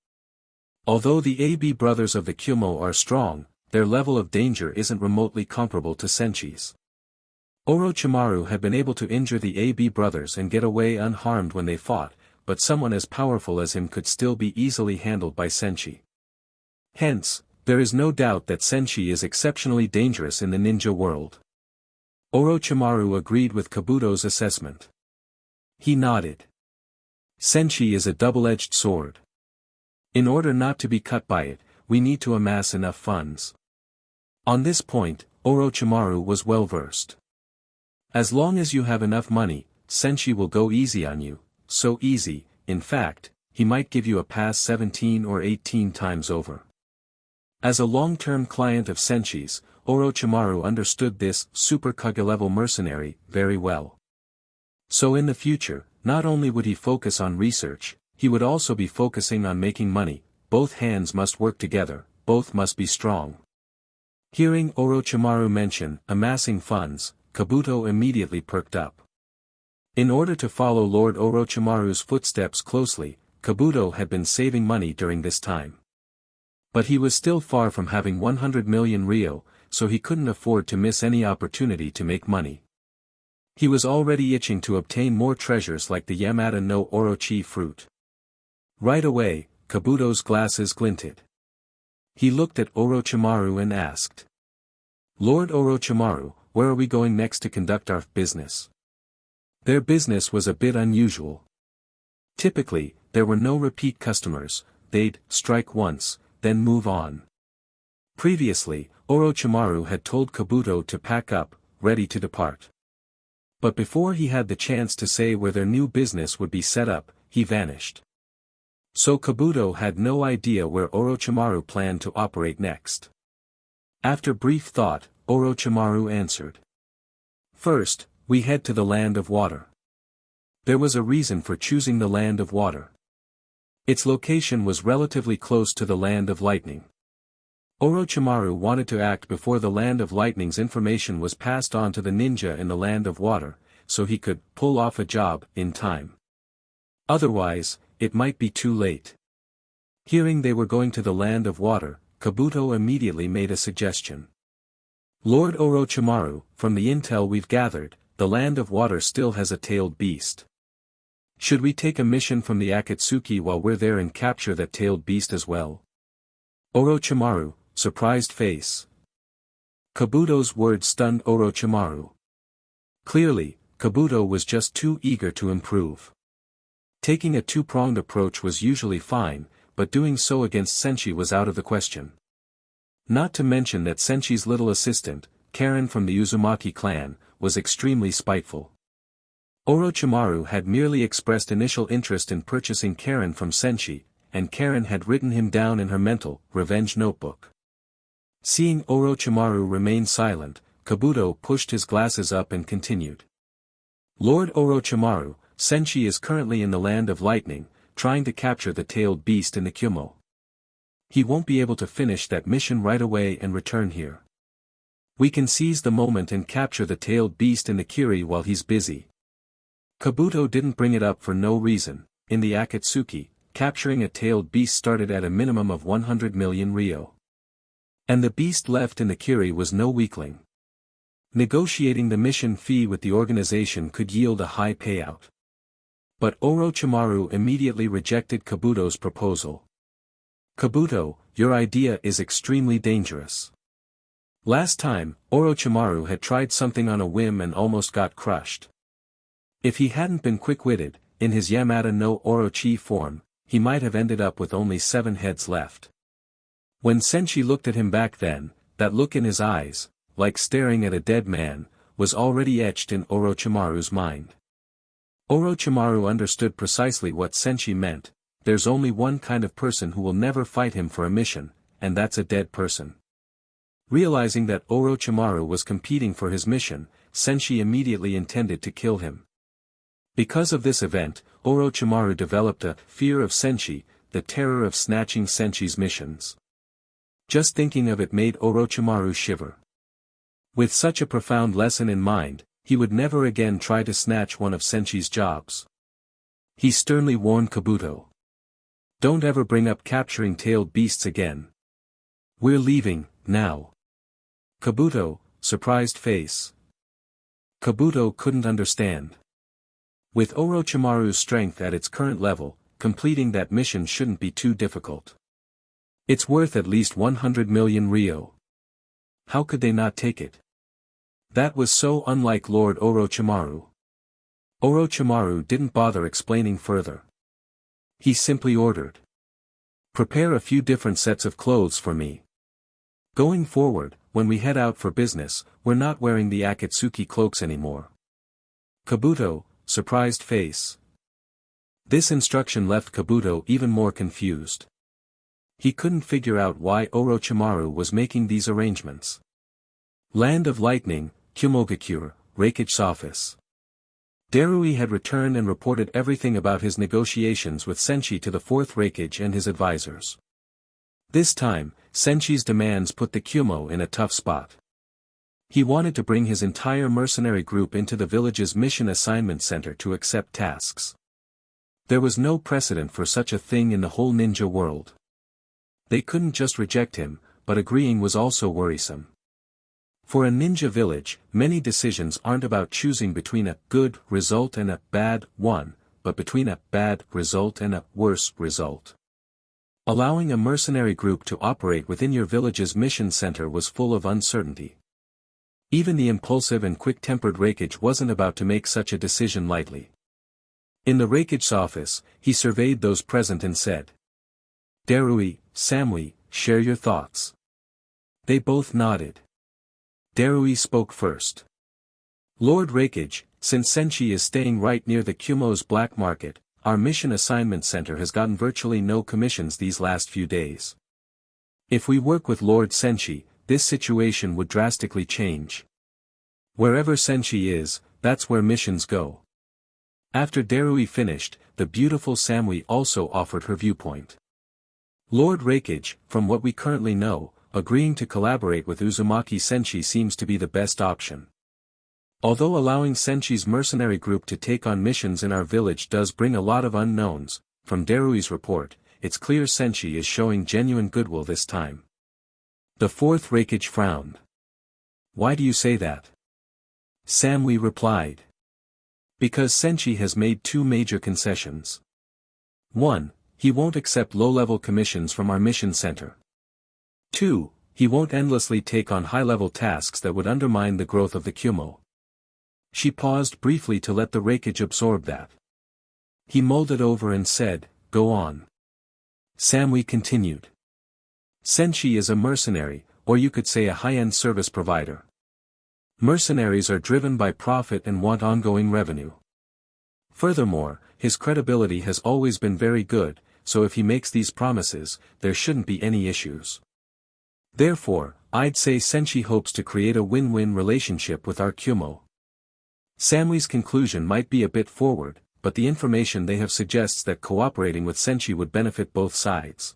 Although the AB brothers of the Kyumo are strong, their level of danger isn't remotely comparable to Senshi's. Orochimaru had been able to injure the AB brothers and get away unharmed when they fought, but someone as powerful as him could still be easily handled by Senshi. Hence, there is no doubt that Senshi is exceptionally dangerous in the ninja world. Orochimaru agreed with Kabuto's assessment. He nodded. Senshi is a double-edged sword. In order not to be cut by it, we need to amass enough funds. On this point, Orochimaru was well versed. As long as you have enough money, Senshi will go easy on you, so easy, in fact, he might give you a pass 17 or 18 times over. As a long-term client of Senshi's, Orochimaru understood this Super Kage-level mercenary very well. So in the future, not only would he focus on research, he would also be focusing on making money. Both hands must work together, both must be strong. Hearing Orochimaru mention amassing funds, Kabuto immediately perked up. In order to follow Lord Orochimaru's footsteps closely, Kabuto had been saving money during this time. But he was still far from having 100 million ryo, so he couldn't afford to miss any opportunity to make money. He was already itching to obtain more treasures like the Yamata no Orochi fruit. Right away, Kabuto's glasses glinted. He looked at Orochimaru and asked. Lord Orochimaru, where are we going next to conduct our business? Their business was a bit unusual. Typically, there were no repeat customers, they'd strike once, then move on. Previously, Orochimaru had told Kabuto to pack up, ready to depart. But before he had the chance to say where their new business would be set up, he vanished. So Kabuto had no idea where Orochimaru planned to operate next. After brief thought, Orochimaru answered. First, we head to the Land of Water. There was a reason for choosing the Land of Water. Its location was relatively close to the Land of Lightning. Orochimaru wanted to act before the Land of Lightning's information was passed on to the ninja in the Land of Water, so he could pull off a job in time. Otherwise, it might be too late. Hearing they were going to the Land of Water, Kabuto immediately made a suggestion. Lord Orochimaru, from the intel we've gathered, the Land of Water still has a tailed beast. Should we take a mission from the Akatsuki while we're there and capture that tailed beast as well? Orochimaru, surprised face. Kabuto's words stunned Orochimaru. Clearly, Kabuto was just too eager to improve. Taking a two-pronged approach was usually fine, but doing so against Senshi was out of the question. Not to mention that Senshi's little assistant, Karen from the Uzumaki clan, was extremely spiteful. Orochimaru had merely expressed initial interest in purchasing Karen from Senshi, and Karen had written him down in her mental revenge notebook. Seeing Orochimaru remain silent, Kabuto pushed his glasses up and continued. Lord Orochimaru, Senshi is currently in the Land of Lightning, trying to capture the tailed beast in the Kyumo. He won't be able to finish that mission right away and return here. We can seize the moment and capture the tailed beast in the Kiri while he's busy. Kabuto didn't bring it up for no reason. In the Akatsuki, capturing a tailed beast started at a minimum of 100 million ryo. And the beast left in the Kiri was no weakling. Negotiating the mission fee with the organization could yield a high payout. But Orochimaru immediately rejected Kabuto's proposal. Kabuto, your idea is extremely dangerous. Last time, Orochimaru had tried something on a whim and almost got crushed. If he hadn't been quick-witted, in his Yamata no Orochi form, he might have ended up with only 7 heads left. When Senshi looked at him back then, that look in his eyes, like staring at a dead man, was already etched in Orochimaru's mind. Orochimaru understood precisely what Senshi meant, there's only one kind of person who will never fight him for a mission, and that's a dead person. Realizing that Orochimaru was competing for his mission, Senshi immediately intended to kill him. Because of this event, Orochimaru developed a fear of Senshi, the terror of snatching Senshi's missions. Just thinking of it made Orochimaru shiver. With such a profound lesson in mind, he would never again try to snatch one of Senshi's jobs. He sternly warned Kabuto. Don't ever bring up capturing tailed beasts again. We're leaving, now. Kabuto, surprised face. Kabuto couldn't understand. With Orochimaru's strength at its current level, completing that mission shouldn't be too difficult. It's worth at least 100 million ryo. How could they not take it? That was so unlike Lord Orochimaru. Orochimaru didn't bother explaining further. He simply ordered. Prepare a few different sets of clothes for me. Going forward, when we head out for business, we're not wearing the Akatsuki cloaks anymore. Kabuto, surprised face. This instruction left Kabuto even more confused. He couldn't figure out why Orochimaru was making these arrangements. Land of Lightning, Kumogakure, Rekich's office. Darui had returned and reported everything about his negotiations with Senshi to the 4th Reikage and his advisors. This time, Senshi's demands put the Kumo in a tough spot. He wanted to bring his entire mercenary group into the village's mission assignment center to accept tasks. There was no precedent for such a thing in the whole ninja world. They couldn't just reject him, but agreeing was also worrisome. For a ninja village, many decisions aren't about choosing between a good result and a bad one, but between a bad result and a worse result. Allowing a mercenary group to operate within your village's mission center was full of uncertainty. Even the impulsive and quick-tempered Reikage wasn't about to make such a decision lightly. In the Reikage's office, he surveyed those present and said, Darui, Samui, share your thoughts. They both nodded. Darui spoke first. Lord Reikage, since Senshi is staying right near the Kumo's black market, our mission assignment center has gotten virtually no commissions these last few days. If we work with Lord Senshi, this situation would drastically change. Wherever Senshi is, that's where missions go. After Darui finished, the beautiful Samui also offered her viewpoint. Lord Reikage, from what we currently know, agreeing to collaborate with Uzumaki Senshi seems to be the best option. Although allowing Senshi's mercenary group to take on missions in our village does bring a lot of unknowns, from Darui's report, it's clear Senshi is showing genuine goodwill this time. The 4th Reikage frowned. Why do you say that? Samui replied. Because Senshi has made 2 major concessions. 1. He won't accept low-level commissions from our mission center. 2. He won't endlessly take on high-level tasks that would undermine the growth of the Kumo. She paused briefly to let the Reikage absorb that. He mulled it over and said, Go on. Samui continued. Senshi is a mercenary, or you could say a high-end service provider. Mercenaries are driven by profit and want ongoing revenue. Furthermore, his credibility has always been very good, so if he makes these promises, there shouldn't be any issues. Therefore, I'd say Senshi hopes to create a win-win relationship with our Kumo. Samui's conclusion might be a bit forward, but the information they have suggests that cooperating with Senshi would benefit both sides.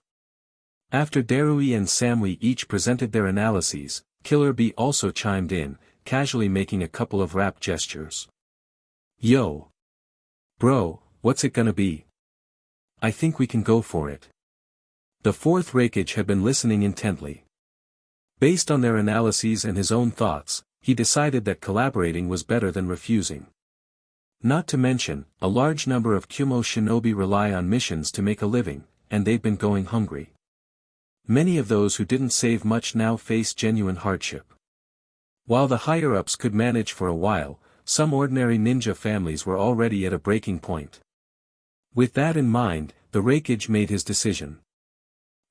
After Darui and Samui each presented their analyses, Killer Bee also chimed in, casually making a couple of rap gestures. Yo! Bro, what's it gonna be? I think we can go for it. The 4th Reikage had been listening intently. Based on their analyses and his own thoughts, he decided that collaborating was better than refusing. Not to mention, a large number of Kumo shinobi rely on missions to make a living, and they've been going hungry. Many of those who didn't save much now face genuine hardship. While the higher-ups could manage for a while, some ordinary ninja families were already at a breaking point. With that in mind, the Reikage made his decision.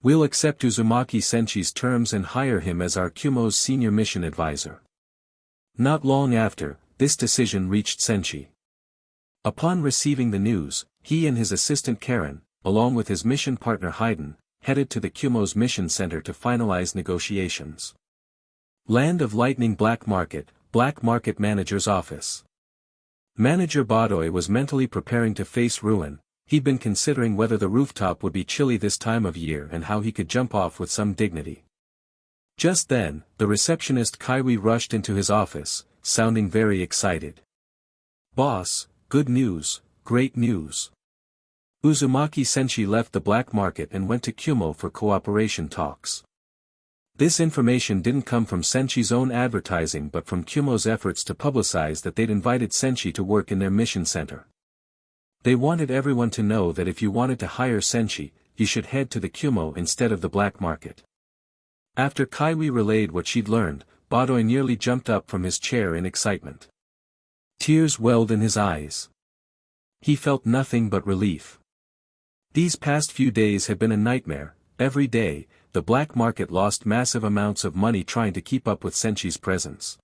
We'll accept Uzumaki Senshi's terms and hire him as our Kumo's senior mission advisor. Not long after, this decision reached Senshi. Upon receiving the news, he and his assistant Karen, along with his mission partner Haydn, headed to the Kumo's mission center to finalize negotiations. Land of Lightning Black Market Manager's Office. Manager Badoy was mentally preparing to face ruin. He'd been considering whether the rooftop would be chilly this time of year and how he could jump off with some dignity. Just then, the receptionist Kaiwi rushed into his office, sounding very excited. "Boss, good news, great news. Uzumaki Senshi left the black market and went to Kumo for cooperation talks." This information didn't come from Senshi's own advertising but from Kumo's efforts to publicize that they'd invited Senshi to work in their mission center. They wanted everyone to know that if you wanted to hire Senshi, you should head to the Kumo instead of the black market. After Kaiwi relayed what she'd learned, Badoy nearly jumped up from his chair in excitement. Tears welled in his eyes. He felt nothing but relief. These past few days had been a nightmare. Every day, the black market lost massive amounts of money trying to keep up with Senshi's presence.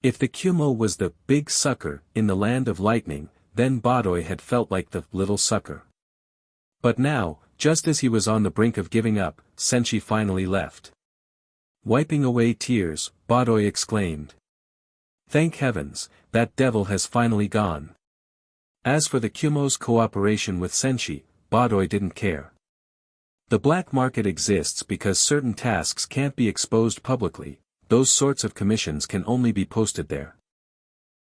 If the Kumo was the big sucker in the land of lightning, then Badoy had felt like the little sucker. But now, just as he was on the brink of giving up, Senshi finally left. Wiping away tears, Badoy exclaimed. "Thank heavens, that devil has finally gone." As for the Kumo's cooperation with Senshi, Badoy didn't care. The black market exists because certain tasks can't be exposed publicly. Those sorts of commissions can only be posted there.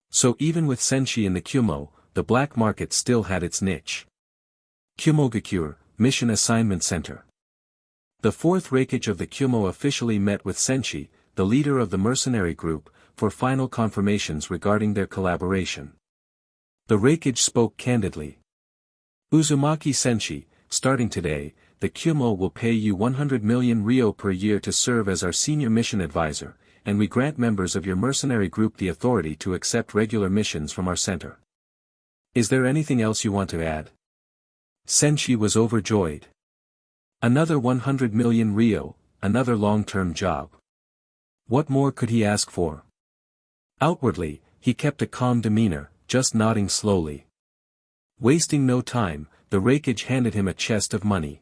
So even with Senshi in the Kumo, the black market still had its niche. Kumogakure, Mission Assignment Center. The fourth Reikage of the Kumo officially met with Senshi, the leader of the mercenary group, for final confirmations regarding their collaboration. The Reikage spoke candidly. "Uzumaki Senshi, starting today, the Kumo will pay you 100 million ryo per year to serve as our senior mission advisor, and we grant members of your mercenary group the authority to accept regular missions from our center. Is there anything else you want to add?" Senshi was overjoyed. Another 100 million ryo, another long-term job. What more could he ask for? Outwardly, he kept a calm demeanor, just nodding slowly. Wasting no time, the Reikage handed him a chest of money.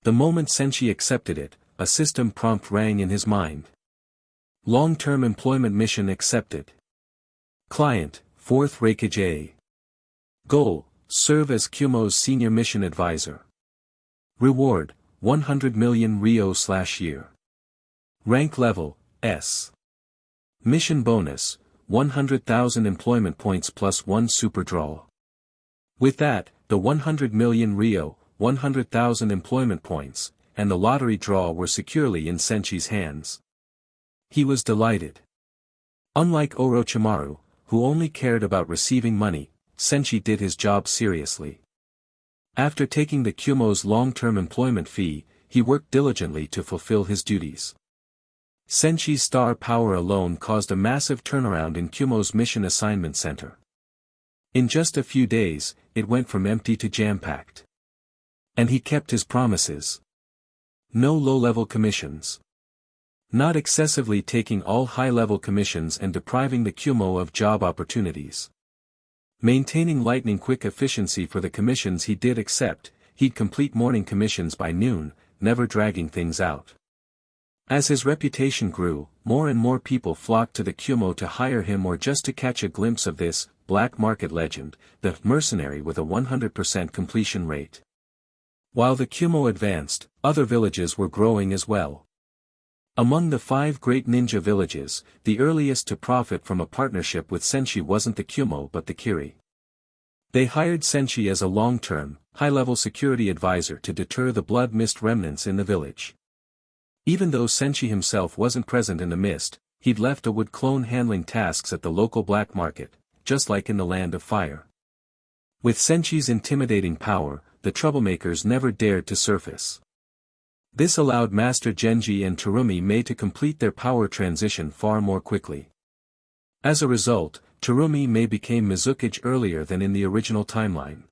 The moment Senshi accepted it, a system prompt rang in his mind. Long-term employment mission accepted. Client, 4th Reikage A. Goal, serve as Kumo's senior mission advisor. Reward, 100 million ryo/year. Rank level, S. Mission bonus, 100,000 employment points plus 1 super draw. With that, the 100 million ryo, 100,000 employment points, and the lottery draw were securely in Senshi's hands. He was delighted. Unlike Orochimaru, who only cared about receiving money, Senshi did his job seriously. After taking the Kumo's long-term employment fee, he worked diligently to fulfill his duties. Senshi's star power alone caused a massive turnaround in Kumo's mission assignment center. In just a few days, it went from empty to jam-packed. And he kept his promises. No low-level commissions. Not excessively taking all high-level commissions and depriving the Kumo of job opportunities. Maintaining lightning-quick efficiency for the commissions he did accept, he'd complete morning commissions by noon, never dragging things out. As his reputation grew, more and more people flocked to the Kumo to hire him or just to catch a glimpse of this black market legend, the mercenary with a 100% completion rate. While the Kumo advanced, other villages were growing as well. Among the 5 great ninja villages, the earliest to profit from a partnership with Senshi wasn't the Kumo but the Kiri. They hired Senshi as a long-term, high-level security advisor to deter the blood mist remnants in the village. Even though Senshi himself wasn't present in the mist, he'd left a wood clone handling tasks at the local black market, just like in the Land of Fire. With Senshi's intimidating power, the troublemakers never dared to surface. This allowed Master Genji and Terumi Mei to complete their power transition far more quickly. As a result, Terumi Mei became Mizukage earlier than in the original timeline.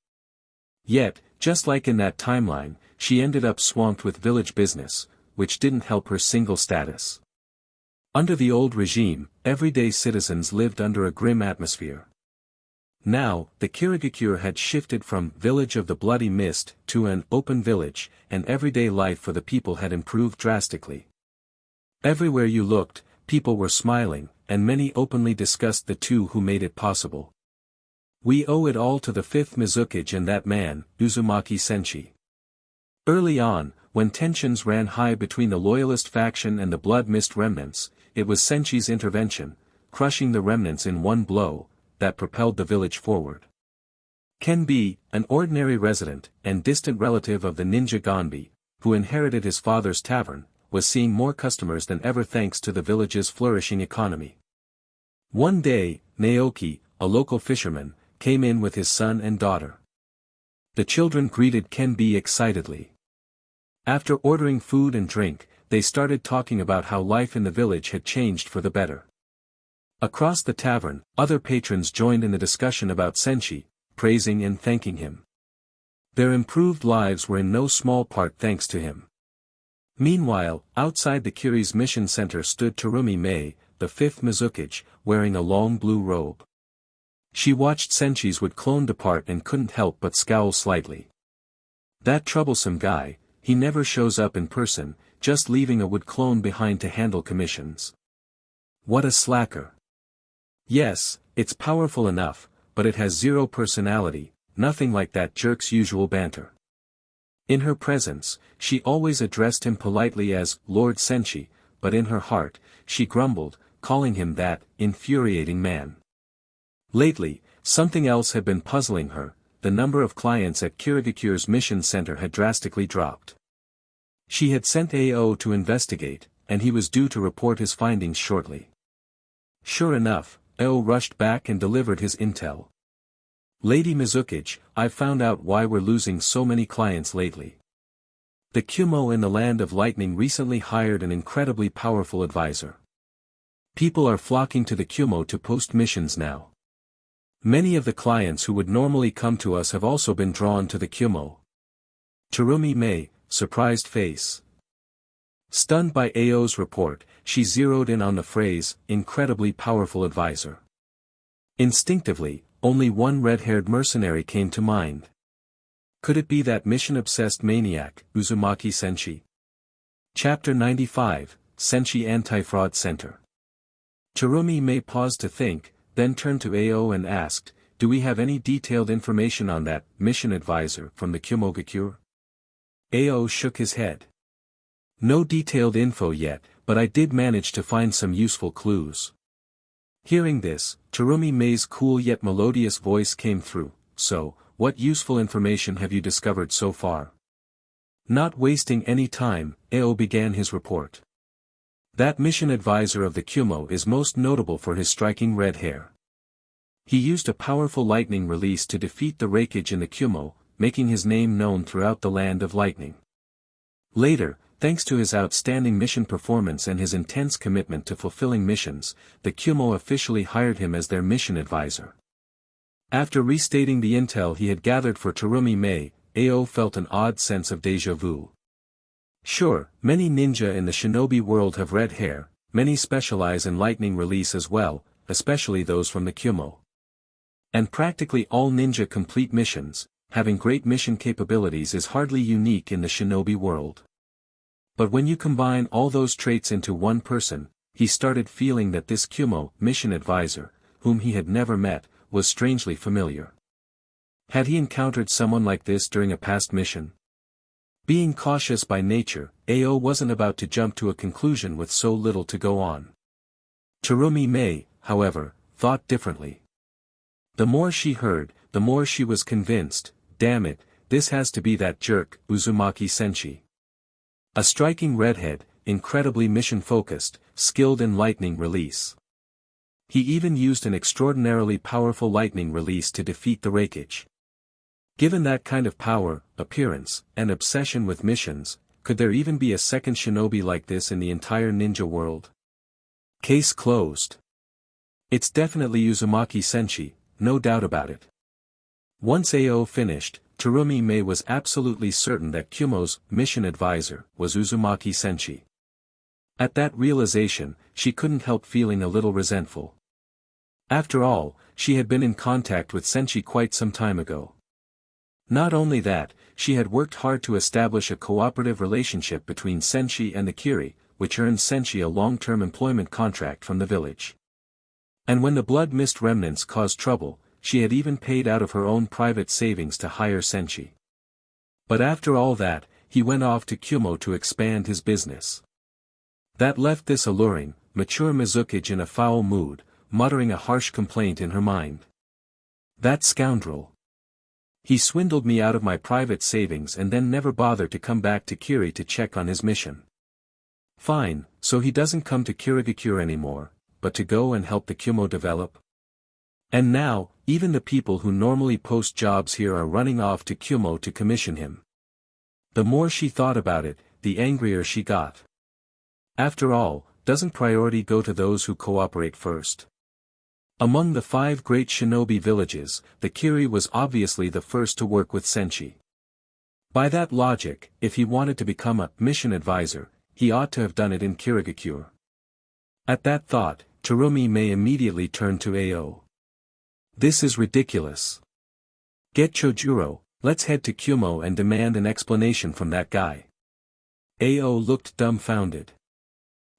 Yet, just like in that timeline, she ended up swamped with village business, which didn't help her single status. Under the old regime, everyday citizens lived under a grim atmosphere. Now, the Kirigakure had shifted from Village of the Bloody Mist to an open village, and everyday life for the people had improved drastically. Everywhere you looked, people were smiling, and many openly discussed the two who made it possible. We owe it all to the fifth Mizukage and that man, Uzumaki Senshi. Early on, when tensions ran high between the loyalist faction and the Blood Mist remnants, it was Senshi's intervention, crushing the remnants in one blow, that propelled the village forward. Kenbi, an ordinary resident and distant relative of the ninja Gonbi, who inherited his father's tavern, was seeing more customers than ever thanks to the village's flourishing economy. One day, Naoki, a local fisherman, came in with his son and daughter. The children greeted Kenbi excitedly. After ordering food and drink, they started talking about how life in the village had changed for the better. Across the tavern, other patrons joined in the discussion about Senshi, praising and thanking him. Their improved lives were in no small part thanks to him. Meanwhile, outside the Kiri's mission center stood Terumi Mei, the fifth Mizukage, wearing a long blue robe. She watched Senshi's wood clone depart and couldn't help but scowl slightly. That troublesome guy, he never shows up in person, just leaving a wood clone behind to handle commissions. What a slacker. Yes, it's powerful enough, but it has zero personality, nothing like that jerk's usual banter. In her presence, she always addressed him politely as Lord Senshi, but in her heart, she grumbled, calling him that infuriating man. Lately, something else had been puzzling her. The number of clients at Kirigakure's mission center had drastically dropped. She had sent AO to investigate, and he was due to report his findings shortly. Sure enough, AO rushed back and delivered his intel. Lady Mizukage, I've found out why we're losing so many clients lately. The Kumo in the Land of Lightning recently hired an incredibly powerful advisor. People are flocking to the Kumo to post missions now. Many of the clients who would normally come to us have also been drawn to the Kumo. Terumi Mei, surprised face. Stunned by AO's report, she zeroed in on the phrase, incredibly powerful advisor. Instinctively, only one red-haired mercenary came to mind. Could it be that mission-obsessed maniac, Uzumaki Senshi? Chapter 95, Senshi Anti-Fraud Center. Terumi Mei paused to think, then turned to AO and asked, do we have any detailed information on that mission advisor from the Kumogakure? AO shook his head. No detailed info yet, but I did manage to find some useful clues. Hearing this, Terumi Mei's cool yet melodious voice came through. So, what useful information have you discovered so far? Not wasting any time, AO began his report. That mission advisor of the Kumo is most notable for his striking red hair. He used a powerful lightning release to defeat the Raikage in the Kumo, making his name known throughout the Land of Lightning. Later, thanks to his outstanding mission performance and his intense commitment to fulfilling missions, the Kumo officially hired him as their mission advisor. After restating the intel he had gathered for Terumi Mei, AO felt an odd sense of déjà vu. Sure, many ninja in the shinobi world have red hair, many specialize in lightning release as well, especially those from the Kumo. And practically all ninja complete missions. Having great mission capabilities is hardly unique in the shinobi world. But when you combine all those traits into one person, he started feeling that this Kumo mission advisor, whom he had never met, was strangely familiar. Had he encountered someone like this during a past mission? Being cautious by nature, AO wasn't about to jump to a conclusion with so little to go on. Terumi Mei, however, thought differently. The more she heard, the more she was convinced. Damn it, this has to be that jerk, Uzumaki Senshi. A striking redhead, incredibly mission-focused, skilled in lightning release. He even used an extraordinarily powerful lightning release to defeat the Raikage. Given that kind of power, appearance, and obsession with missions, could there even be a second shinobi like this in the entire ninja world? Case closed. It's definitely Uzumaki Senshi, no doubt about it. Once AO finished, Terumi Mei was absolutely certain that Kumo's mission advisor was Uzumaki Senshi. At that realization, she couldn't help feeling a little resentful. After all, she had been in contact with Senshi quite some time ago. Not only that, she had worked hard to establish a cooperative relationship between Senshi and the Kiri, which earned Senshi a long-term employment contract from the village. And when the blood mist remnants caused trouble, she had even paid out of her own private savings to hire Senshi. But after all that, he went off to Kumo to expand his business. That left this alluring, mature Mizuki in a foul mood, muttering a harsh complaint in her mind. That scoundrel. He swindled me out of my private savings and then never bothered to come back to Kiri to check on his mission. Fine, so he doesn't come to Kirigakure anymore, but to go and help the Kumo develop? And now, even the people who normally post jobs here are running off to Kumo to commission him. The more she thought about it, the angrier she got. After all, doesn't priority go to those who cooperate first? Among the 5 great shinobi villages, the Kiri was obviously the first to work with Senshi. By that logic, if he wanted to become a mission advisor, he ought to have done it in Kirigakure. At that thought, Terumi May immediately turned to Ao. This is ridiculous. Get Chojuro, let's head to Kumo and demand an explanation from that guy. Ao looked dumbfounded.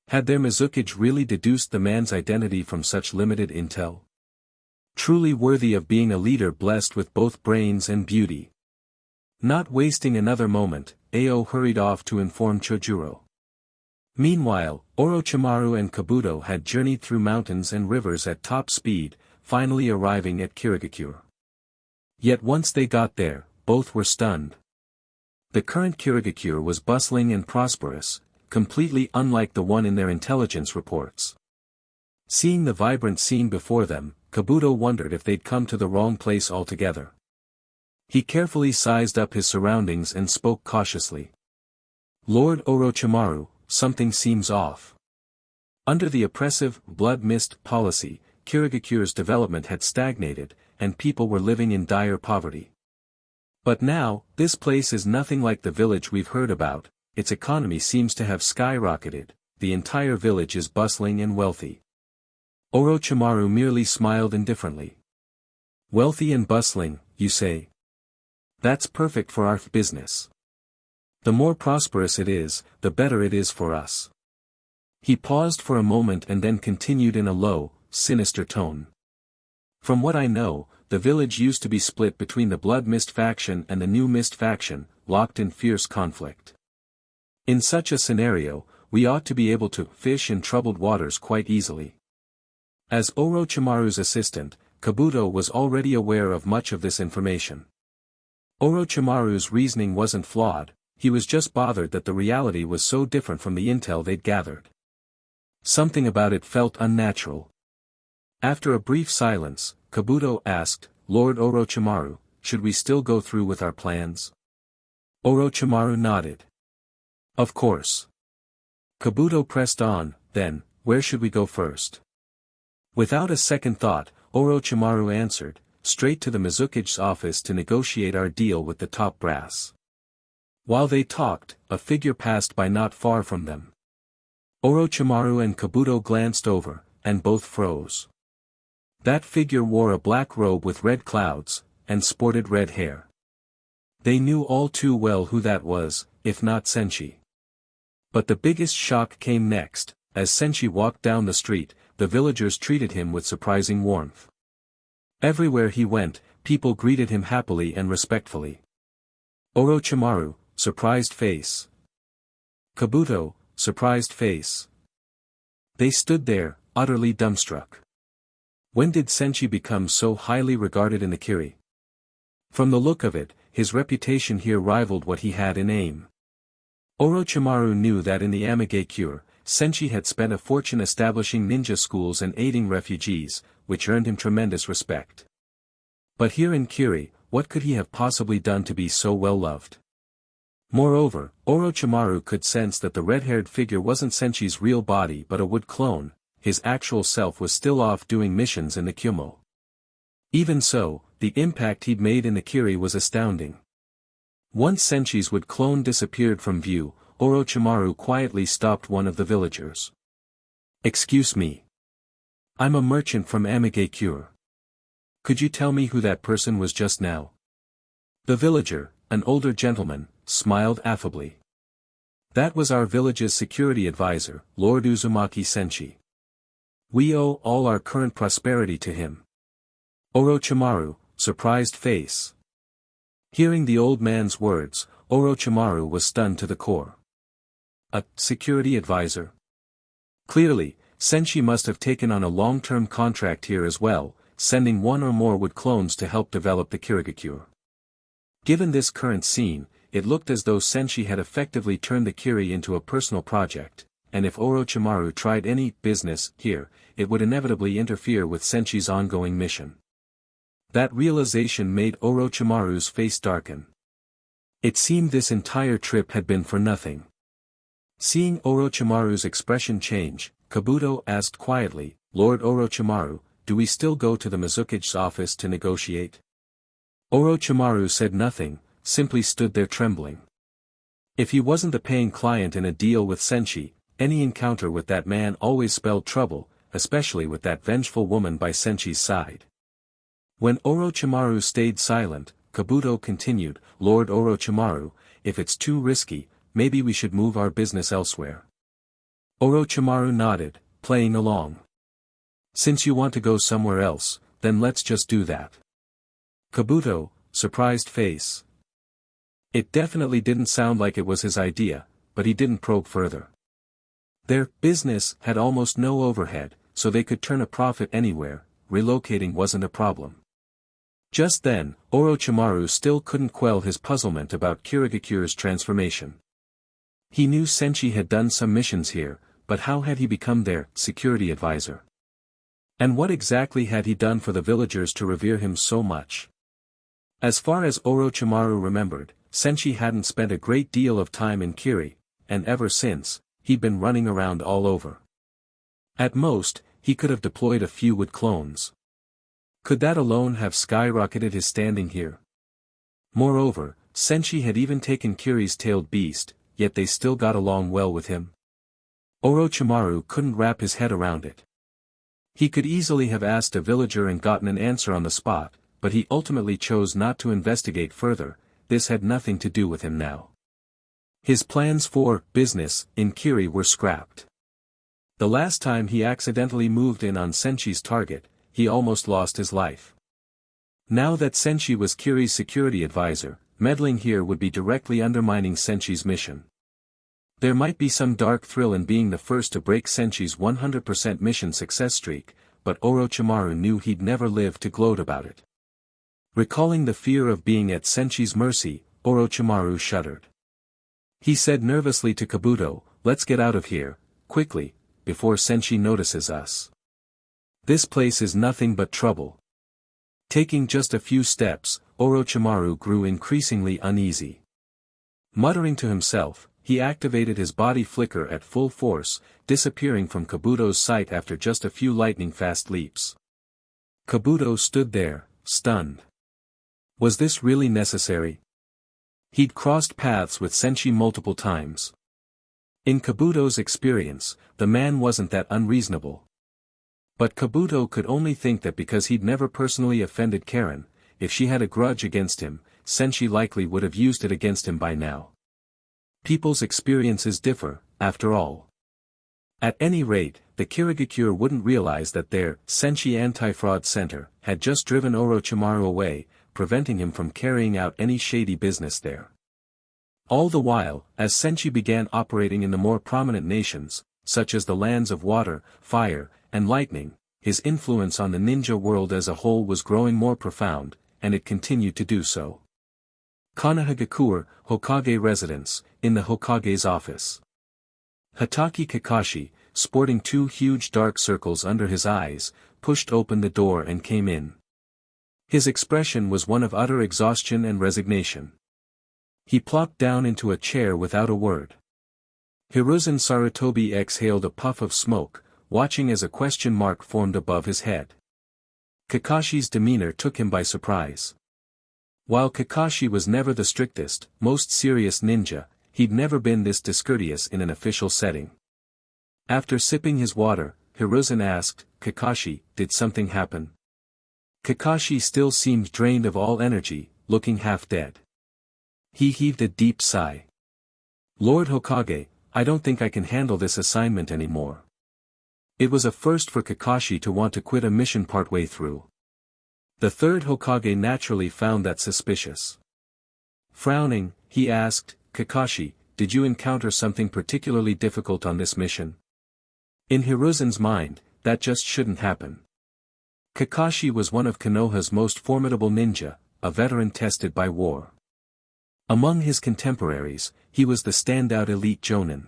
Had their Mizuki really deduced the man's identity from such limited intel? Truly worthy of being a leader blessed with both brains and beauty. Not wasting another moment, Ao hurried off to inform Chojuro. Meanwhile, Orochimaru and Kabuto had journeyed through mountains and rivers at top speed, finally arriving at Kirigakure. Yet once they got there, both were stunned. The current Kirigakure was bustling and prosperous, completely unlike the one in their intelligence reports. Seeing the vibrant scene before them, Kabuto wondered if they'd come to the wrong place altogether. He carefully sized up his surroundings and spoke cautiously. Lord Orochimaru, something seems off. Under the oppressive blood mist policy, Kirigakure's development had stagnated, and people were living in dire poverty. But now, this place is nothing like the village we've heard about. Its economy seems to have skyrocketed, the entire village is bustling and wealthy. Orochimaru merely smiled indifferently. Wealthy and bustling, you say? That's perfect for our business. The more prosperous it is, the better it is for us. He paused for a moment and then continued in a low, sinister tone. From what I know, the village used to be split between the Blood Mist faction and the New Mist faction, locked in fierce conflict. In such a scenario, we ought to be able to fish in troubled waters quite easily. As Orochimaru's assistant, Kabuto was already aware of much of this information. Orochimaru's reasoning wasn't flawed, he was just bothered that the reality was so different from the intel they'd gathered. Something about it felt unnatural. After a brief silence, Kabuto asked, Lord Orochimaru, should we still go through with our plans? Orochimaru nodded. Of course. Kabuto pressed on, then, where should we go first? Without a second thought, Orochimaru answered, straight to the Mizuki's office to negotiate our deal with the top brass. While they talked, a figure passed by not far from them. Orochimaru and Kabuto glanced over, and both froze. That figure wore a black robe with red clouds, and sported red hair. They knew all too well who that was, if not Senshi. But the biggest shock came next. As Senshi walked down the street, the villagers treated him with surprising warmth. Everywhere he went, people greeted him happily and respectfully. Orochimaru, surprised face. Kabuto, surprised face. They stood there, utterly dumbstruck. When did Senshi become so highly regarded in the Kiri? From the look of it, his reputation here rivaled what he had in AIM. Orochimaru knew that in the Amigakure, Senshi had spent a fortune establishing ninja schools and aiding refugees, which earned him tremendous respect. But here in Kiri, what could he have possibly done to be so well loved? Moreover, Orochimaru could sense that the red-haired figure wasn't Senshi's real body but a wood clone. His actual self was still off doing missions in the Kumo. Even so, the impact he'd made in the Kiri was astounding. Once Senshi's wood clone disappeared from view, Orochimaru quietly stopped one of the villagers. Excuse me. I'm a merchant from Amigakure. Could you tell me who that person was just now? The villager, an older gentleman, smiled affably. That was our village's security advisor, Lord Uzumaki Senshi. We owe all our current prosperity to him. Orochimaru, surprised face. Hearing the old man's words, Orochimaru was stunned to the core. A security advisor? Clearly, Senshi must have taken on a long-term contract here as well, sending one or more wood clones to help develop the Kirigakure. Given this current scene, it looked as though Senshi had effectively turned the Kiri into a personal project, and if Orochimaru tried any business here, it would inevitably interfere with Senshi's ongoing mission. That realization made Orochimaru's face darken. It seemed this entire trip had been for nothing. Seeing Orochimaru's expression change, Kabuto asked quietly, "Lord Orochimaru, do we still go to the Mizuki's office to negotiate?" Orochimaru said nothing, simply stood there trembling. If he wasn't the paying client in a deal with Senshi, any encounter with that man always spelled trouble, especially with that vengeful woman by Senshi's side. When Orochimaru stayed silent, Kabuto continued, "Lord Orochimaru, if it's too risky, maybe we should move our business elsewhere." Orochimaru nodded, playing along. "Since you want to go somewhere else, then let's just do that." Kabuto, surprised face. It definitely didn't sound like it was his idea, but he didn't probe further. Their business had almost no overhead, so they could turn a profit anywhere, relocating wasn't a problem. Just then, Orochimaru still couldn't quell his puzzlement about Kirigakure's transformation. He knew Senshi had done some missions here, but how had he become their security advisor? And what exactly had he done for the villagers to revere him so much? As far as Orochimaru remembered, Senshi hadn't spent a great deal of time in Kiri, and ever since, he'd been running around all over. At most, he could have deployed a few wood clones. Could that alone have skyrocketed his standing here? Moreover, Senshi had even taken Kiri's tailed beast, yet they still got along well with him. Orochimaru couldn't wrap his head around it. He could easily have asked a villager and gotten an answer on the spot, but he ultimately chose not to investigate further. This had nothing to do with him now. His plans for business in Kiri were scrapped. The last time he accidentally moved in on Senshi's target, he almost lost his life. Now that Senshi was Kiri's security advisor, meddling here would be directly undermining Senshi's mission. There might be some dark thrill in being the first to break Senshi's 100% mission success streak, but Orochimaru knew he'd never live to gloat about it. Recalling the fear of being at Senshi's mercy, Orochimaru shuddered. He said nervously to Kabuto, "Let's get out of here, quickly, before Senshi notices us. This place is nothing but trouble." Taking just a few steps, Orochimaru grew increasingly uneasy. Muttering to himself, he activated his body flicker at full force, disappearing from Kabuto's sight after just a few lightning-fast leaps. Kabuto stood there, stunned. Was this really necessary? He'd crossed paths with Senshi multiple times. In Kabuto's experience, the man wasn't that unreasonable. But Kabuto could only think that because he'd never personally offended Karen, if she had a grudge against him, Senshi likely would have used it against him by now. People's experiences differ, after all. At any rate, the Kirigakure wouldn't realize that their Senshi Anti-Fraud Center had just driven Orochimaru away, preventing him from carrying out any shady business there. All the while, as Senshi began operating in the more prominent nations, such as the lands of water, fire, and lightning, his influence on the ninja world as a whole was growing more profound, and it continued to do so. Konohagakure, Hokage residence, in the Hokage's office. Hatake Kakashi, sporting two huge dark circles under his eyes, pushed open the door and came in. His expression was one of utter exhaustion and resignation. He plopped down into a chair without a word. Hiruzen Sarutobi exhaled a puff of smoke, watching as a question mark formed above his head. Kakashi's demeanor took him by surprise. While Kakashi was never the strictest, most serious ninja, he'd never been this discourteous in an official setting. After sipping his water, Hiruzen asked, "Kakashi, did something happen?" Kakashi still seemed drained of all energy, looking half dead. He heaved a deep sigh. Lord Hokage, I don't think I can handle this assignment anymore. It was a first for Kakashi to want to quit a mission partway through. The third Hokage naturally found that suspicious. Frowning, he asked, Kakashi, did you encounter something particularly difficult on this mission? In Hiruzen's mind, that just shouldn't happen. Kakashi was one of Konoha's most formidable ninja, a veteran tested by war. Among his contemporaries, he was the standout elite jonin.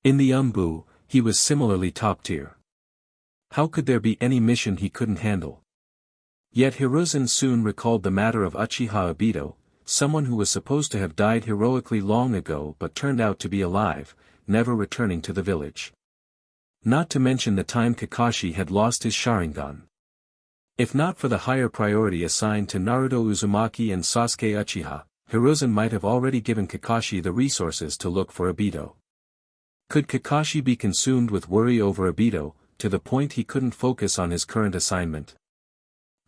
In the Umbu, he was similarly top tier. How could there be any mission he couldn't handle? Yet Hiruzen soon recalled the matter of Uchiha Obito, someone who was supposed to have died heroically long ago but turned out to be alive, never returning to the village. Not to mention the time Kakashi had lost his Sharingan. If not for the higher priority assigned to Naruto Uzumaki and Sasuke Uchiha, Hiruzen might have already given Kakashi the resources to look for Obito. Could Kakashi be consumed with worry over Obito, to the point he couldn't focus on his current assignment?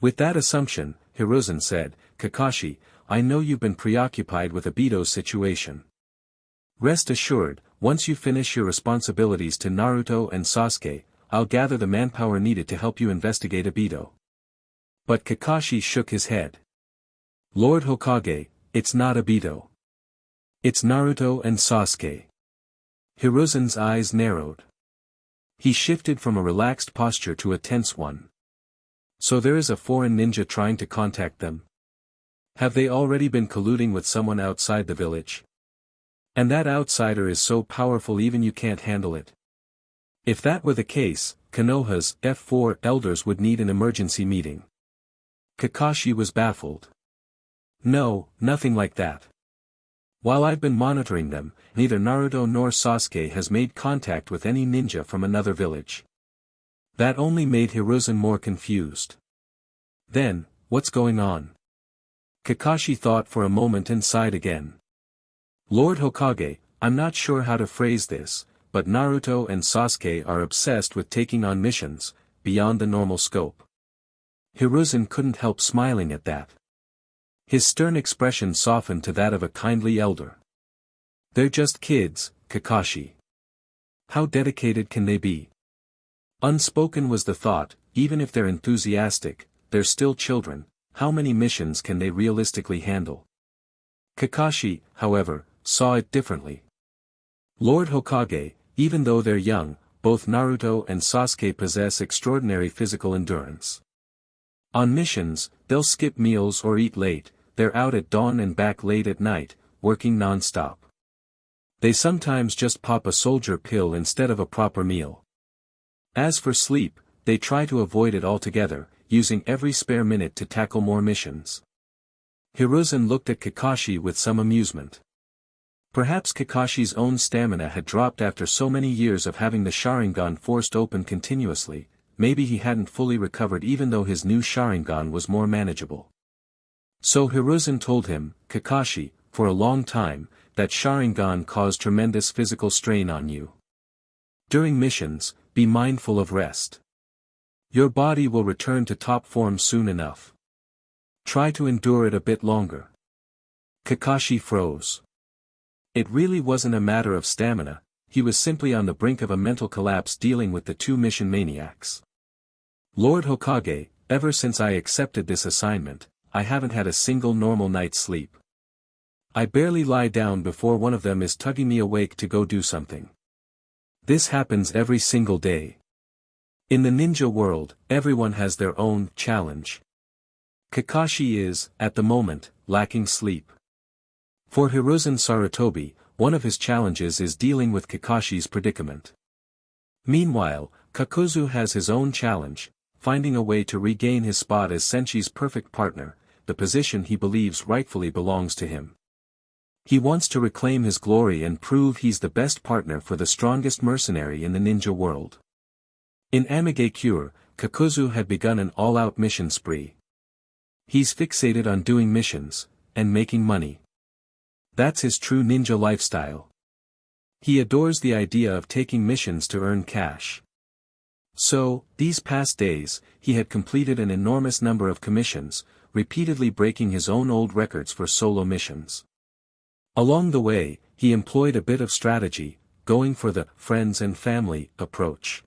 With that assumption, Hiruzen said, Kakashi, I know you've been preoccupied with Obito's situation. Rest assured, once you finish your responsibilities to Naruto and Sasuke, I'll gather the manpower needed to help you investigate Obito. But Kakashi shook his head. Lord Hokage, it's not Obito. It's Naruto and Sasuke. Hiruzen's eyes narrowed. He shifted from a relaxed posture to a tense one. So there is a foreign ninja trying to contact them? Have they already been colluding with someone outside the village? And that outsider is so powerful even you can't handle it. If that were the case, Konoha's F4 elders would need an emergency meeting. Kakashi was baffled. No, nothing like that. While I've been monitoring them, neither Naruto nor Sasuke has made contact with any ninja from another village. That only made Hiruzen more confused. Then, what's going on? Kakashi thought for a moment and sighed again. Lord Hokage, I'm not sure how to phrase this, but Naruto and Sasuke are obsessed with taking on missions, beyond the normal scope. Hiruzen couldn't help smiling at that. His stern expression softened to that of a kindly elder. They're just kids, Kakashi. How dedicated can they be? Unspoken was the thought, even if they're enthusiastic, they're still children, how many missions can they realistically handle? Kakashi, however, saw it differently. Lord Hokage, even though they're young, both Naruto and Sasuke possess extraordinary physical endurance. On missions, they'll skip meals or eat late, they're out at dawn and back late at night, working non-stop. They sometimes just pop a soldier pill instead of a proper meal. As for sleep, they try to avoid it altogether, using every spare minute to tackle more missions. Hiruzen looked at Kakashi with some amusement. Perhaps Kakashi's own stamina had dropped after so many years of having the Sharingan forced open continuously, maybe he hadn't fully recovered even though his new Sharingan was more manageable. So Hiruzen told him, Kakashi, for a long time, that Sharingan caused tremendous physical strain on you. During missions, be mindful of rest. Your body will return to top form soon enough. Try to endure it a bit longer. Kakashi froze. It really wasn't a matter of stamina, he was simply on the brink of a mental collapse dealing with the two mission maniacs. Lord Hokage, ever since I accepted this assignment, I haven't had a single normal night's sleep. I barely lie down before one of them is tugging me awake to go do something. This happens every single day. In the ninja world, everyone has their own challenge. Kakashi is, at the moment, lacking sleep. For Hiruzen Sarutobi, one of his challenges is dealing with Kakashi's predicament. Meanwhile, Kakuzu has his own challenge, finding a way to regain his spot as Senshi's perfect partner, the position he believes rightfully belongs to him. He wants to reclaim his glory and prove he's the best partner for the strongest mercenary in the ninja world. In Amigakure, Kakuzu had begun an all-out mission spree. He's fixated on doing missions, and making money. That's his true ninja lifestyle. He adores the idea of taking missions to earn cash. So, these past days, he had completed an enormous number of commissions, repeatedly breaking his own old records for solo missions. Along the way, he employed a bit of strategy, going for the friends and family approach.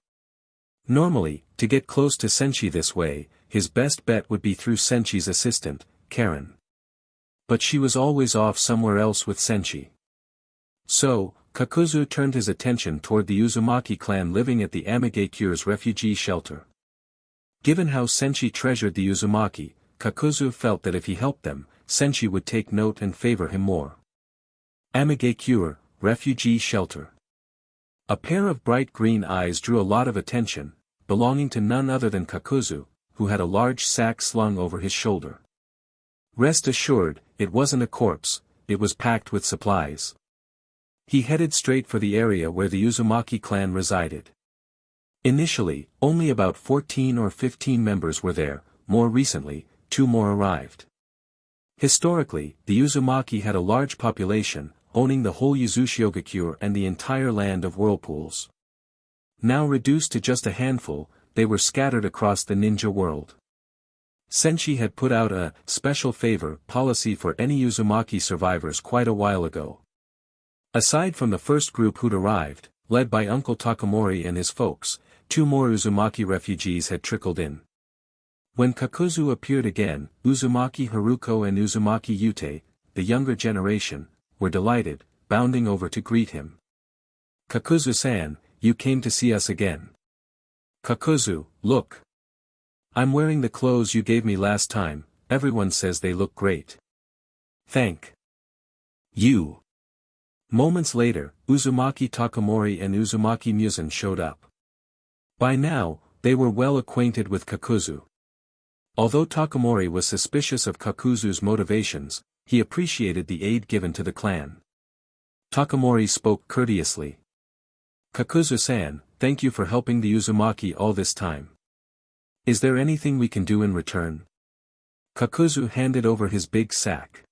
Normally, to get close to Senshi this way, his best bet would be through Senshi's assistant, Karen. But she was always off somewhere else with Senshi. So, Kakuzu turned his attention toward the Uzumaki clan living at the Amegekure's refugee shelter. Given how Senshi treasured the Uzumaki, Kakuzu felt that if he helped them, Senshi would take note and favor him more. Amegekure, refugee shelter. A pair of bright green eyes drew a lot of attention, belonging to none other than Kakuzu, who had a large sack slung over his shoulder. Rest assured, it wasn't a corpse, it was packed with supplies. He headed straight for the area where the Uzumaki clan resided. Initially, only about 14 or 15 members were there, more recently, 2 more arrived. Historically, the Uzumaki had a large population, owning the whole Uzushiogakure and the entire land of whirlpools. Now reduced to just a handful, they were scattered across the ninja world. Senshi had put out a special favor policy for any Uzumaki survivors quite a while ago. Aside from the first group who'd arrived, led by Uncle Takamori and his folks, 2 more Uzumaki refugees had trickled in. When Kakuzu appeared again, Uzumaki Haruko and Uzumaki Yute, the younger generation, were delighted, bounding over to greet him. "Kakuzu-san, you came to see us again." "Kakuzu, look. I'm wearing the clothes you gave me last time, everyone says they look great." "Thank you." Moments later, Uzumaki Takamori and Uzumaki Muzan showed up. By now, they were well acquainted with Kakuzu. Although Takamori was suspicious of Kakuzu's motivations, he appreciated the aid given to the clan. Takamori spoke courteously. "Kakuzu-san, thank you for helping the Uzumaki all this time. Is there anything we can do in return?" Kakuzu handed over his big sack.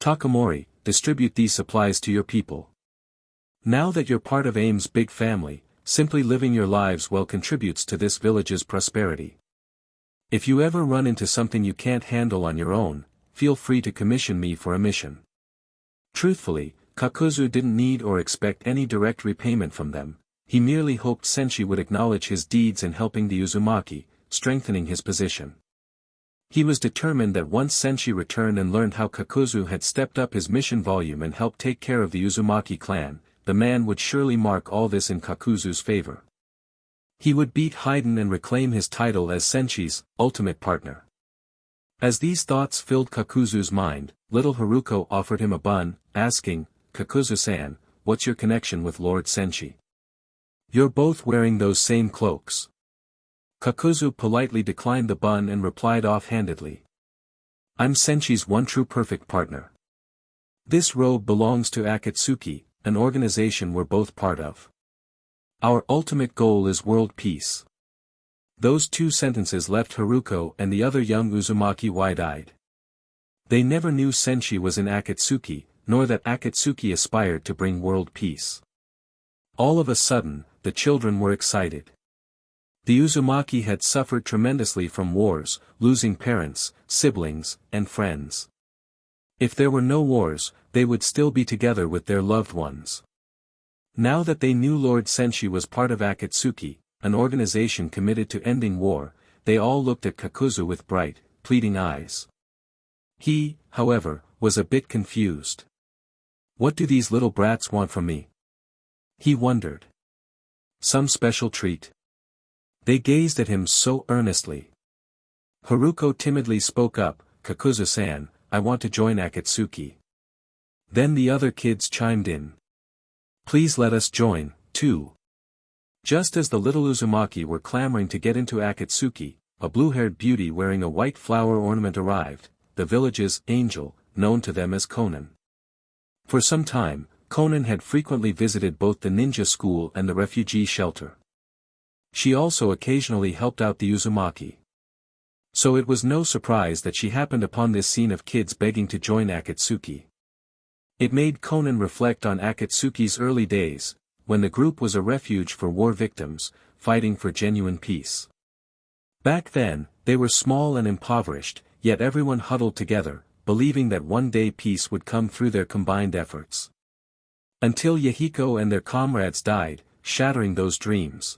"Takamori, distribute these supplies to your people. Now that you're part of AIM's big family, simply living your lives well contributes to this village's prosperity. If you ever run into something you can't handle on your own, feel free to commission me for a mission." Truthfully, Kakuzu didn't need or expect any direct repayment from them, he merely hoped Senshi would acknowledge his deeds in helping the Uzumaki, strengthening his position. He was determined that once Senshi returned and learned how Kakuzu had stepped up his mission volume and helped take care of the Uzumaki clan, the man would surely mark all this in Kakuzu's favor. He would beat Haiden and reclaim his title as Senshi's ultimate partner. As these thoughts filled Kakuzu's mind, little Haruko offered him a bun, asking, "Kakuzu-san, what's your connection with Lord Senshi? You're both wearing those same cloaks." Kakuzu politely declined the bun and replied offhandedly. "I'm Senshi's one true perfect partner. This robe belongs to Akatsuki, an organization we're both part of. Our ultimate goal is world peace." Those 2 sentences left Haruko and the other young Uzumaki wide-eyed. They never knew Senshi was in Akatsuki, nor that Akatsuki aspired to bring world peace. All of a sudden, the children were excited. The Uzumaki had suffered tremendously from wars, losing parents, siblings, and friends. If there were no wars, they would still be together with their loved ones. Now that they knew Lord Senshi was part of Akatsuki, an organization committed to ending war, they all looked at Kakuzu with bright, pleading eyes. He, however, was a bit confused. What do these little brats want from me? He wondered. Some special treat? They gazed at him so earnestly. Haruko timidly spoke up, "Kakuzu-san, I want to join Akatsuki." Then the other kids chimed in. "Please let us join, too." Just as the little Uzumaki were clamoring to get into Akatsuki, a blue-haired beauty wearing a white flower ornament arrived, the village's angel, known to them as Conan. For some time, Conan had frequently visited both the ninja school and the refugee shelter. She also occasionally helped out the Uzumaki. So it was no surprise that she happened upon this scene of kids begging to join Akatsuki. It made Conan reflect on Akatsuki's early days, when the group was a refuge for war victims, fighting for genuine peace. Back then, they were small and impoverished, yet everyone huddled together, believing that one day peace would come through their combined efforts. Until Yahiko and their comrades died, shattering those dreams.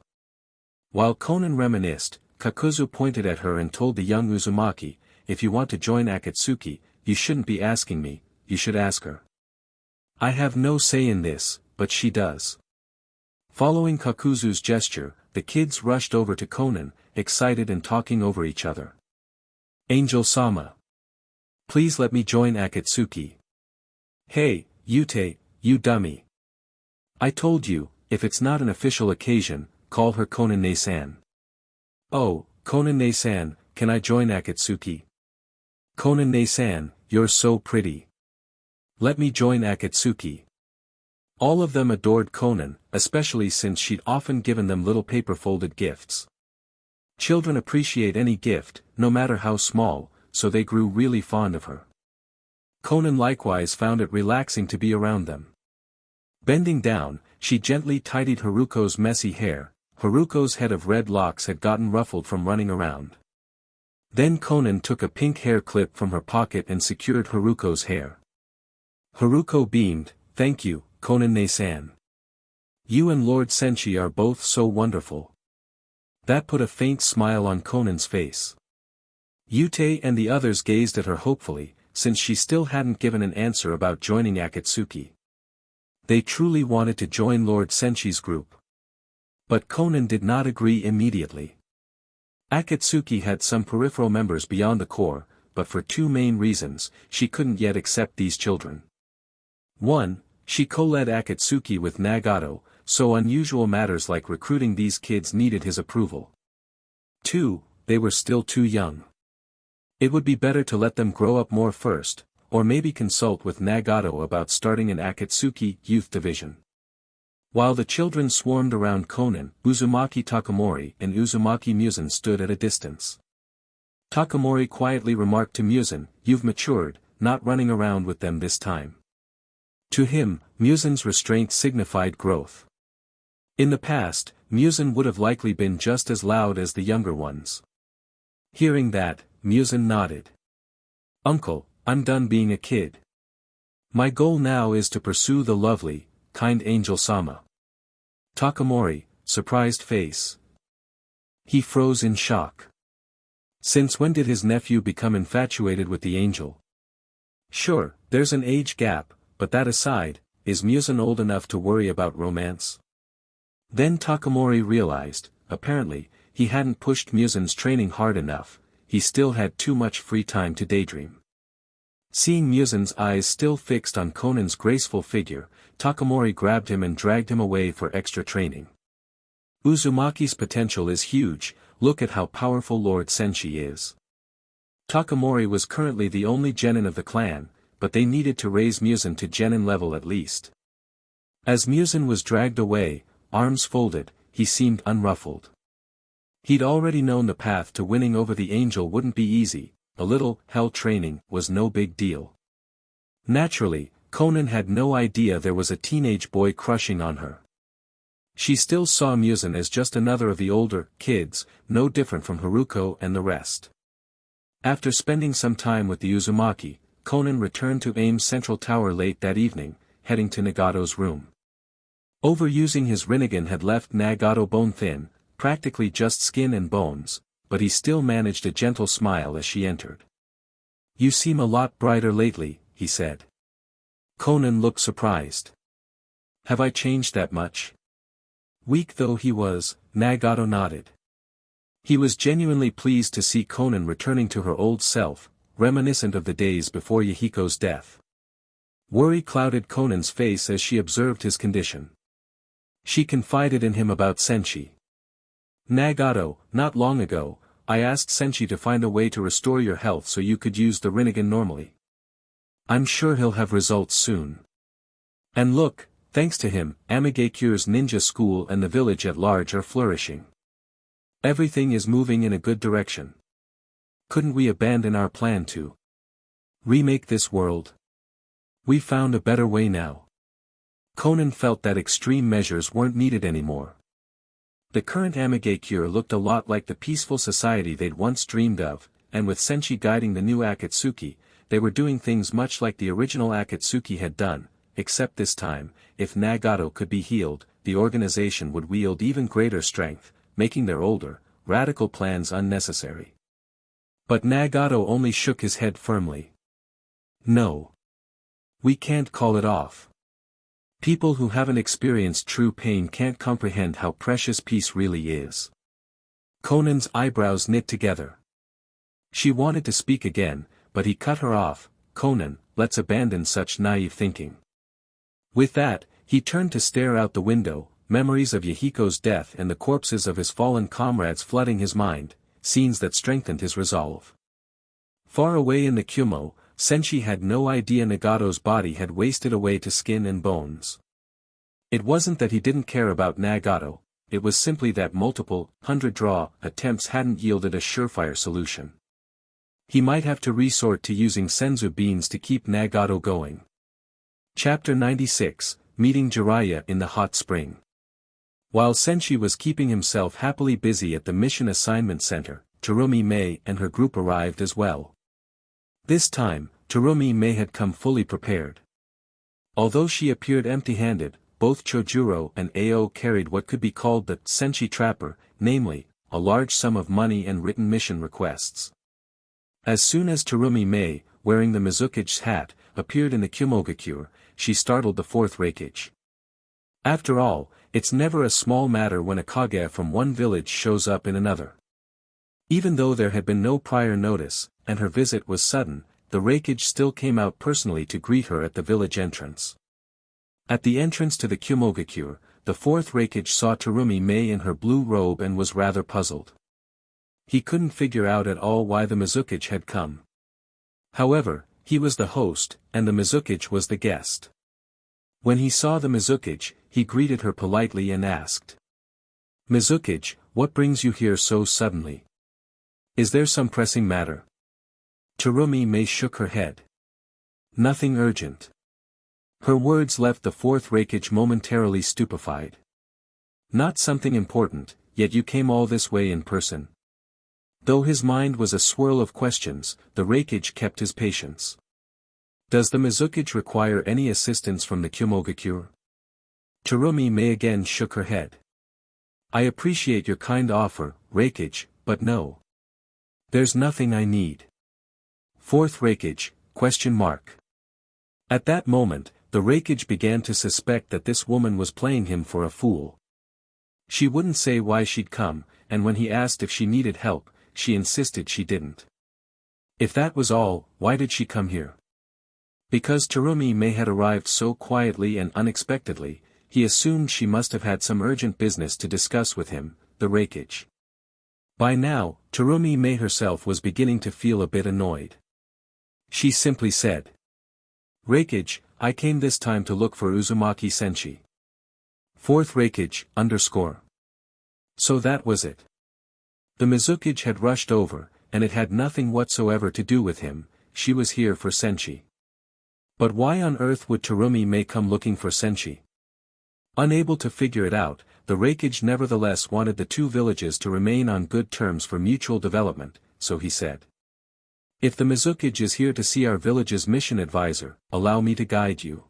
While Konan reminisced, Kakuzu pointed at her and told the young Uzumaki, "If you want to join Akatsuki, you shouldn't be asking me, you should ask her. I have no say in this, but she does." Following Kakuzu's gesture, the kids rushed over to Konan, excited and talking over each other. "Angel-sama. Please let me join Akatsuki." "Hey, Yute, you dummy. I told you, if it's not an official occasion, call her Konan-ne-san." "Oh, Konan-ne-san, can I join Akatsuki?" "Konan-ne-san, you're so pretty. Let me join Akatsuki." All of them adored Konan, especially since she'd often given them little paper-folded gifts. Children appreciate any gift, no matter how small, so they grew really fond of her. Konan likewise found it relaxing to be around them. Bending down, she gently tidied Haruko's messy hair. Haruko's head of red locks had gotten ruffled from running around. Then Konan took a pink hair clip from her pocket and secured Haruko's hair. Haruko beamed, "Thank you, Konan-ne-san. You and Lord Senshi are both so wonderful." That put a faint smile on Konan's face. Yute and the others gazed at her hopefully, since she still hadn't given an answer about joining Akatsuki. They truly wanted to join Lord Senshi's group. But Konan did not agree immediately. Akatsuki had some peripheral members beyond the core, but for two main reasons, she couldn't yet accept these children. 1. She co-led Akatsuki with Nagato, so unusual matters like recruiting these kids needed his approval. 2. They were still too young. It would be better to let them grow up more first, or maybe consult with Nagato about starting an Akatsuki youth division. While the children swarmed around Konan, Uzumaki Takamori and Uzumaki Muzan stood at a distance. Takamori quietly remarked to Muzan, "You've matured, not running around with them this time." To him, Muzan's restraint signified growth. In the past, Muzan would have likely been just as loud as the younger ones. Hearing that, Muzan nodded. "Uncle, I'm done being a kid. My goal now is to pursue the lovely, kind Angel-sama." Takamori, surprised face. He froze in shock. Since when did his nephew become infatuated with the angel? Sure, there's an age gap, but that aside, is Muzan old enough to worry about romance? Then Takamori realized, apparently, he hadn't pushed Muzan's training hard enough, he still had too much free time to daydream. Seeing Muzan's eyes still fixed on Konan's graceful figure, Takamori grabbed him and dragged him away for extra training. Uzumaki's potential is huge, look at how powerful Lord Senshi is. Takamori was currently the only genin of the clan, but they needed to raise Muzan to genin level at least. As Muzan was dragged away, arms folded, he seemed unruffled. He'd already known the path to winning over the angel wouldn't be easy, a little hell training was no big deal. Naturally, Konan had no idea there was a teenage boy crushing on her. She still saw Muzan as just another of the older kids, no different from Haruko and the rest. After spending some time with the Uzumaki, Konan returned to Aim's central tower late that evening, heading to Nagato's room. Overusing his Rinnegan had left Nagato bone-thin, practically just skin and bones, but he still managed a gentle smile as she entered. "You seem a lot brighter lately," he said. Konan looked surprised. "Have I changed that much?" Weak though he was, Nagato nodded. He was genuinely pleased to see Konan returning to her old self, reminiscent of the days before Yahiko's death. Worry clouded Konan's face as she observed his condition. She confided in him about Senshi. "Nagato, not long ago, I asked Senshi to find a way to restore your health so you could use the Rinnegan normally. I'm sure he'll have results soon. And look, thanks to him, Amigakure's ninja school and the village at large are flourishing. Everything is moving in a good direction. Couldn't we abandon our plan to remake this world? We found a better way now." Conan felt that extreme measures weren't needed anymore. The current Amigakure looked a lot like the peaceful society they'd once dreamed of, and with Senshi guiding the new Akatsuki, they were doing things much like the original Akatsuki had done, except this time, if Nagato could be healed, the organization would wield even greater strength, making their older, radical plans unnecessary. But Nagato only shook his head firmly. No. We can't call it off. People who haven't experienced true pain can't comprehend how precious peace really is. Conan's eyebrows knit together. She wanted to speak again, but he cut her off. Conan, let's abandon such naive thinking. With that, he turned to stare out the window, memories of Yahiko's death and the corpses of his fallen comrades flooding his mind, scenes that strengthened his resolve. Far away in the Kumo, Senshi had no idea Nagato's body had wasted away to skin and bones. It wasn't that he didn't care about Nagato, it was simply that multiple, 100-draw, attempts hadn't yielded a surefire solution. He might have to resort to using senzu beans to keep Nagato going. Chapter 96, Meeting Jiraiya in the Hot Spring. While Senshi was keeping himself happily busy at the Mission Assignment Center, Terumi Mei and her group arrived as well. This time, Terumi Mei had come fully prepared. Although she appeared empty-handed, both Chojuro and Ao carried what could be called the Senshi Trapper, namely, a large sum of money and written mission requests. As soon as Terumi Mei, wearing the Mizukige's hat, appeared in the Kumogakure, she startled the fourth Reikage. After all, it's never a small matter when a Kage from one village shows up in another. Even though there had been no prior notice, and her visit was sudden, the Reikage still came out personally to greet her at the village entrance. At the entrance to the Kumogakure, the fourth Reikage saw Terumi Mei in her blue robe and was rather puzzled. He couldn't figure out at all why the Mizukage had come. However, he was the host, and the Mizukage was the guest. When he saw the Mizukage, he greeted her politely and asked. "Mizukage, what brings you here so suddenly? Is there some pressing matter?" Terumi Mei shook her head. "Nothing urgent." Her words left the fourth Reikage momentarily stupefied. "Not something important, yet you came all this way in person?" Though his mind was a swirl of questions, the Reikage kept his patience. "Does the Mizukage require any assistance from the Kumogakure?" Terumi Mei again shook her head. "I appreciate your kind offer, Reikage, but no. There's nothing I need." Fourth Reikage, ? At that moment, the Reikage began to suspect that this woman was playing him for a fool. She wouldn't say why she'd come, and when he asked if she needed help, she insisted she didn't. If that was all, why did she come here? Because Terumi Mei had arrived so quietly and unexpectedly, he assumed she must have had some urgent business to discuss with him, the Reikage. By now, Terumi Mei herself was beginning to feel a bit annoyed. She simply said, "Reikage, I came this time to look for Uzumaki Senshi." Fourth Reikage, _. So that was it. The Mizukage had rushed over, and it had nothing whatsoever to do with him, she was here for Senshi. But why on earth would Terumi Mei come looking for Senshi? Unable to figure it out, the Reikage nevertheless wanted the two villages to remain on good terms for mutual development, so he said. "If the Mizukage is here to see our village's mission advisor, allow me to guide you."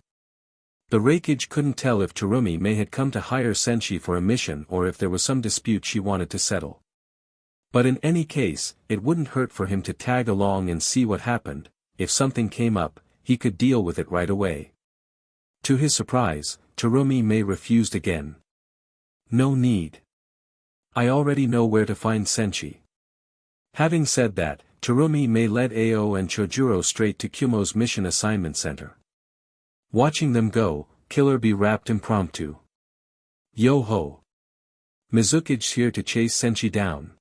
The Reikage couldn't tell if Terumi Mei had come to hire Senshi for a mission or if there was some dispute she wanted to settle. But in any case, it wouldn't hurt for him to tag along and see what happened. If something came up, he could deal with it right away. To his surprise, Terumi Mei refused again. "No need. I already know where to find Senshi." Having said that, Terumi Mei led Ao and Chojuro straight to Kumo's Mission Assignment Center. Watching them go, Killer Bee rapped impromptu. "Yo-ho! Mizukage's here to chase Senshi down.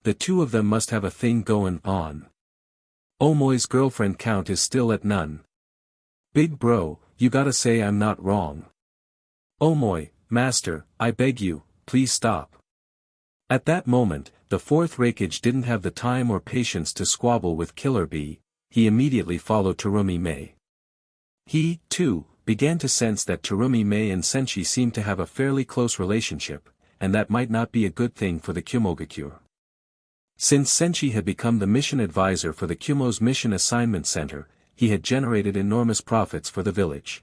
The two of them must have a thing going on. Omoi's girlfriend count is still at none. Big bro, you gotta say I'm not wrong. Omoi, master, I beg you, please stop." At that moment, the fourth Reikage didn't have the time or patience to squabble with Killer Bee, he immediately followed Terumi Mei. He, too, began to sense that Terumi Mei and Senshi seemed to have a fairly close relationship, and that might not be a good thing for the Kumogakure. Since Senshi had become the mission advisor for the Kumo's Mission Assignment Center, he had generated enormous profits for the village.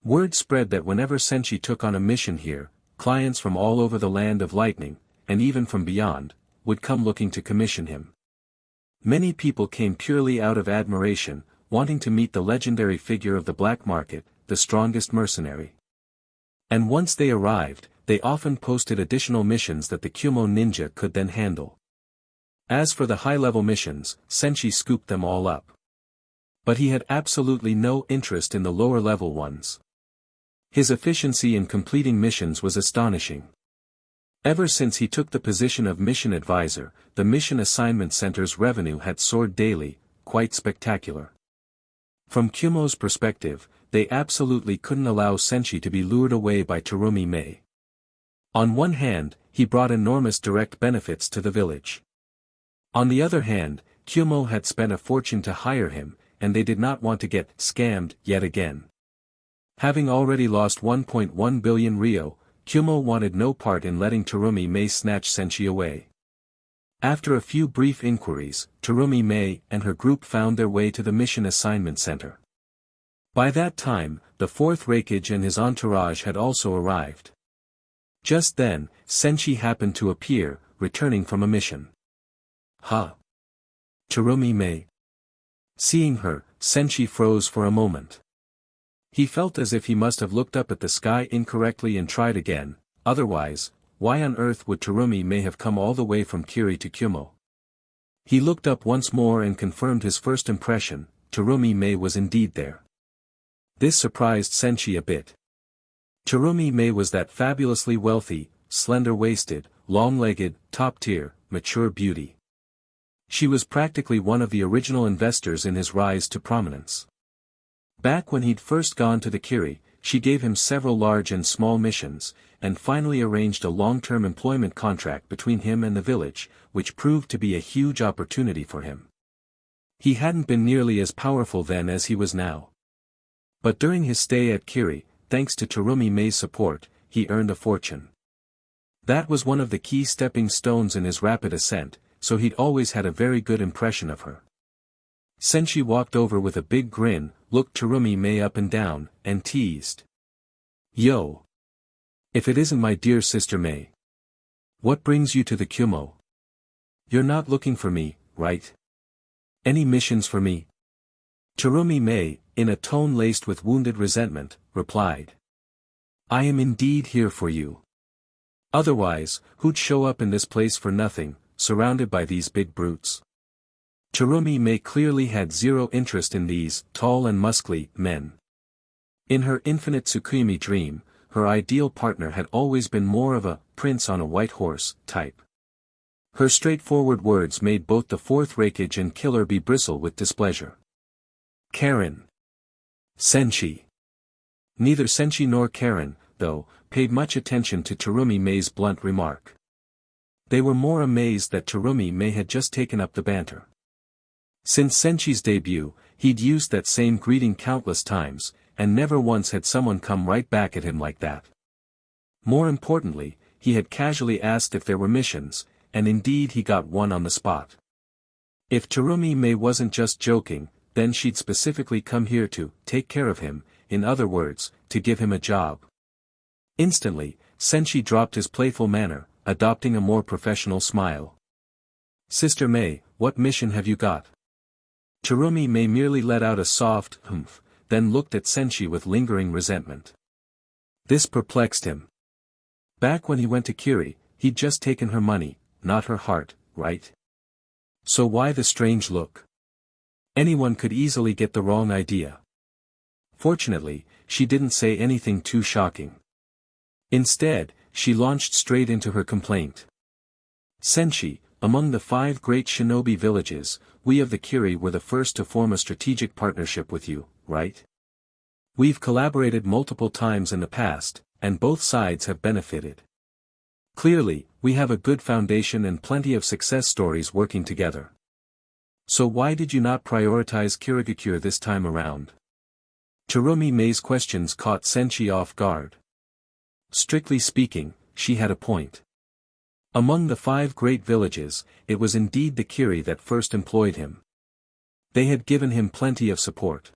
Word spread that whenever Senshi took on a mission here, clients from all over the Land of Lightning, and even from beyond, would come looking to commission him. Many people came purely out of admiration, wanting to meet the legendary figure of the black market, the strongest mercenary. And once they arrived, they often posted additional missions that the Kumo ninja could then handle. As for the high-level missions, Senshi scooped them all up. But he had absolutely no interest in the lower-level ones. His efficiency in completing missions was astonishing. Ever since he took the position of mission advisor, the Mission Assignment Center's revenue had soared daily, quite spectacular. From Kumo's perspective, they absolutely couldn't allow Senshi to be lured away by Terumi Mei. On one hand, he brought enormous direct benefits to the village. On the other hand, Kumo had spent a fortune to hire him, and they did not want to get scammed yet again. Having already lost 1.1 billion ryo, Kumo wanted no part in letting Terumi Mei snatch Senshi away. After a few brief inquiries, Terumi Mei and her group found their way to the Mission Assignment Center. By that time, the fourth Reikage and his entourage had also arrived. Just then, Senshi happened to appear, returning from a mission. "Ha! Terumi Mei." Seeing her, Senshi froze for a moment. He felt as if he must have looked up at the sky incorrectly and tried again, otherwise, why on earth would Terumi Mei have come all the way from Kiri to Kumo? He looked up once more and confirmed his first impression, Terumi Mei was indeed there. This surprised Senshi a bit. Terumi Mei was that fabulously wealthy, slender-waisted, long-legged, top-tier, mature beauty. She was practically one of the original investors in his rise to prominence. Back when he'd first gone to the Kiri, she gave him several large and small missions, and finally arranged a long-term employment contract between him and the village, which proved to be a huge opportunity for him. He hadn't been nearly as powerful then as he was now. But during his stay at Kiri, thanks to Terumi Mei's support, he earned a fortune. That was one of the key stepping stones in his rapid ascent, so he'd always had a very good impression of her. Senshi walked over with a big grin, looked Terumi Mei up and down, and teased. "Yo! If it isn't my dear sister Mei. What brings you to the Kumo? You're not looking for me, right? Any missions for me?" Terumi Mei, in a tone laced with wounded resentment, replied. "I am indeed here for you. Otherwise, who'd show up in this place for nothing, surrounded by these big brutes?" Terumi Mei clearly had zero interest in these tall and muscly men. In her infinite Tsukimi dream, her ideal partner had always been more of a prince on a white horse type. Her straightforward words made both the fourth Reikage and killer bee bristle with displeasure. Karen. Senshi. Neither Senshi nor Karen, though, paid much attention to Terumi Mei's blunt remark. They were more amazed that Terumi Mei had just taken up the banter. Since Senshi's debut, he'd used that same greeting countless times, and never once had someone come right back at him like that. More importantly, he had casually asked if there were missions, and indeed he got one on the spot. If Terumi Mei wasn't just joking, then she'd specifically come here to take care of him, in other words, to give him a job. Instantly, Senshi dropped his playful manner, adopting a more professional smile. "Sister Mei, what mission have you got?" Terumi Mei merely let out a soft humph, then looked at Senshi with lingering resentment. This perplexed him. Back when he went to Kiri, he'd just taken her money, not her heart, right? So why the strange look? Anyone could easily get the wrong idea. Fortunately, she didn't say anything too shocking. Instead, she launched straight into her complaint. "Senshi, among the 5 great shinobi villages, we of the Kiri were the first to form a strategic partnership with you, right? We've collaborated multiple times in the past, and both sides have benefited. Clearly, we have a good foundation and plenty of success stories working together. So why did you not prioritize Kirigakure this time around?" Terumi Mei's questions caught Senshi off guard. Strictly speaking, she had a point. Among the 5 great villages, it was indeed the Kiri that first employed him. They had given him plenty of support.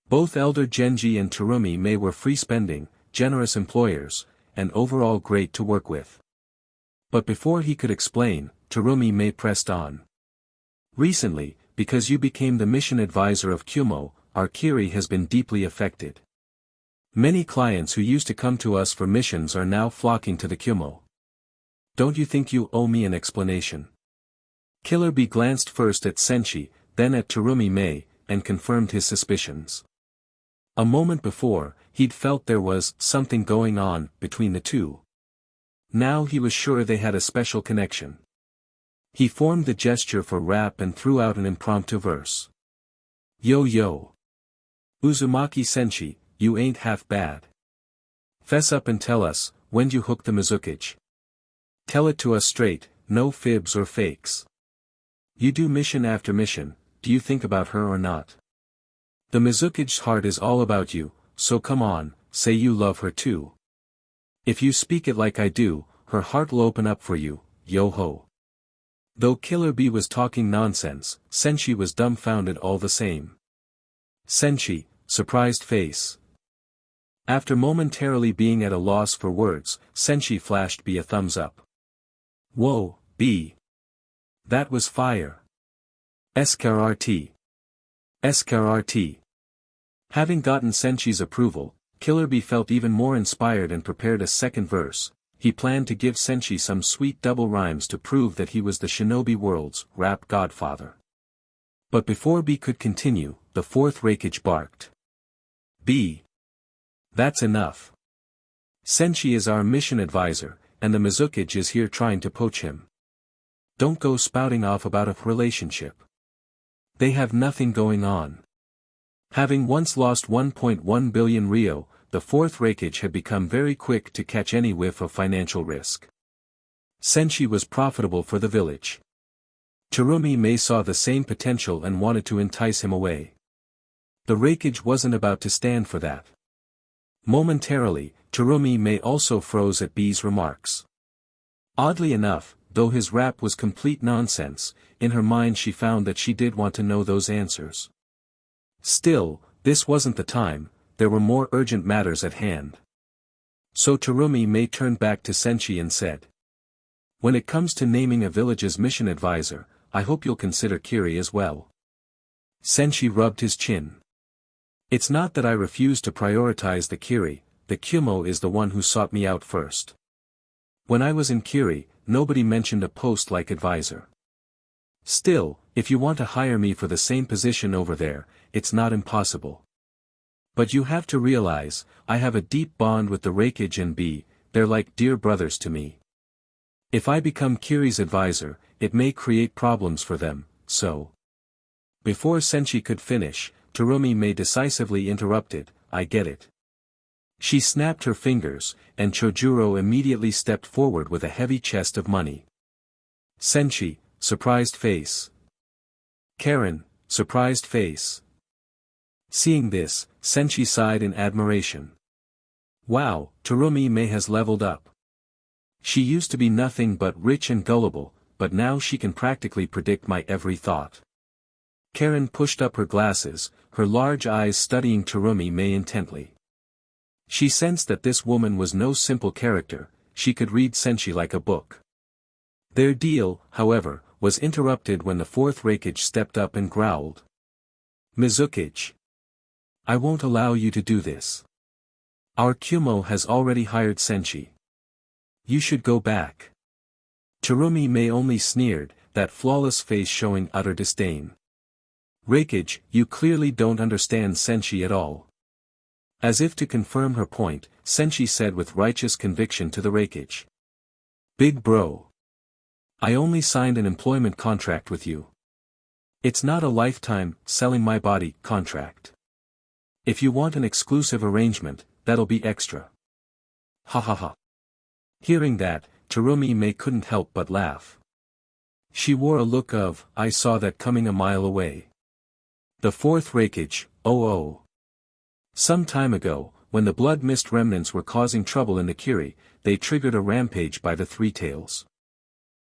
Both Elder Genji and Terumi Mei were free-spending, generous employers, and overall great to work with. But before he could explain, Terumi Mei pressed on. Recently, because you became the mission advisor of Kumo, our Kiri has been deeply affected. Many clients who used to come to us for missions are now flocking to the Kumo. Don't you think you owe me an explanation? Killer Bee glanced first at Senshi, then at Terumi Mei, and confirmed his suspicions. A moment before, he'd felt there was something going on between the two. Now he was sure they had a special connection. He formed the gesture for rap and threw out an impromptu verse. Yo yo. Uzumaki Senshi, you ain't half bad. Fess up and tell us, when'd you hook the Mizukage? Tell it to us straight, no fibs or fakes. You do mission after mission, do you think about her or not? The Mizukage's heart is all about you, so come on, say you love her too. If you speak it like I do, her heart will open up for you, yo-ho. Though Killer Bee was talking nonsense, Senshi was dumbfounded all the same. Senshi, surprised face. After momentarily being at a loss for words, Senshi flashed Bee a thumbs up. Whoa, Bee. That was fire. SKRT. SKRT. Having gotten Senshi's approval, Killer Bee felt even more inspired and prepared a second verse. He planned to give Senshi some sweet double rhymes to prove that he was the shinobi world's rap godfather. But before Bee could continue, the 4th Reikage barked. Bee. That's enough. Senshi is our mission advisor, and the Mizukage is here trying to poach him. Don't go spouting off about a relationship. They have nothing going on. Having once lost 1.1 billion Rio, the 4th Reikage had become very quick to catch any whiff of financial risk. Senshi was profitable for the village. Terumi Mei saw the same potential and wanted to entice him away. The Reikage wasn't about to stand for that. Momentarily, Terumi Mei also froze at Bee's remarks. Oddly enough, though his rap was complete nonsense, in her mind she found that she did want to know those answers. Still, this wasn't the time, there were more urgent matters at hand. So Terumi Mei turned back to Senshi and said. When it comes to naming a village's mission advisor, I hope you'll consider Kiri as well. Senshi rubbed his chin. It's not that I refuse to prioritize the Kiri, the Kumo is the one who sought me out first. When I was in Kiri, nobody mentioned a post like advisor. Still, if you want to hire me for the same position over there, it's not impossible. But you have to realize, I have a deep bond with the Reikage and Bee, they're like dear brothers to me. If I become Kiri's advisor, it may create problems for them, so. Before Senshi could finish, Terumi Mei decisively interrupted, I get it. She snapped her fingers, and Chojuro immediately stepped forward with a heavy chest of money. Senshi, surprised face. Karen, surprised face. Seeing this, Senshi sighed in admiration. Wow, Terumi Mei has leveled up. She used to be nothing but rich and gullible, but now she can practically predict my every thought. Karen pushed up her glasses, her large eyes studying Terumi Mei intently. She sensed that this woman was no simple character, she could read Senshi like a book. Their deal, however, was interrupted when the 4th Reikage stepped up and growled. Mizukage. I won't allow you to do this. Our Kumo has already hired Senshi. You should go back. Terumi Mei only sneered, that flawless face showing utter disdain. Reikage, you clearly don't understand Senshi at all. As if to confirm her point, Senshi said with righteous conviction to the Reikage. Big bro. I only signed an employment contract with you. It's not a lifetime, selling my body, contract. If you want an exclusive arrangement, that'll be extra. Ha ha ha. Hearing that, Terumi Mei couldn't help but laugh. She wore a look of, I saw that coming a mile away. The 4th Reikage, oh oh. Some time ago, when the blood mist remnants were causing trouble in the Kiri, they triggered a rampage by the Three Tails.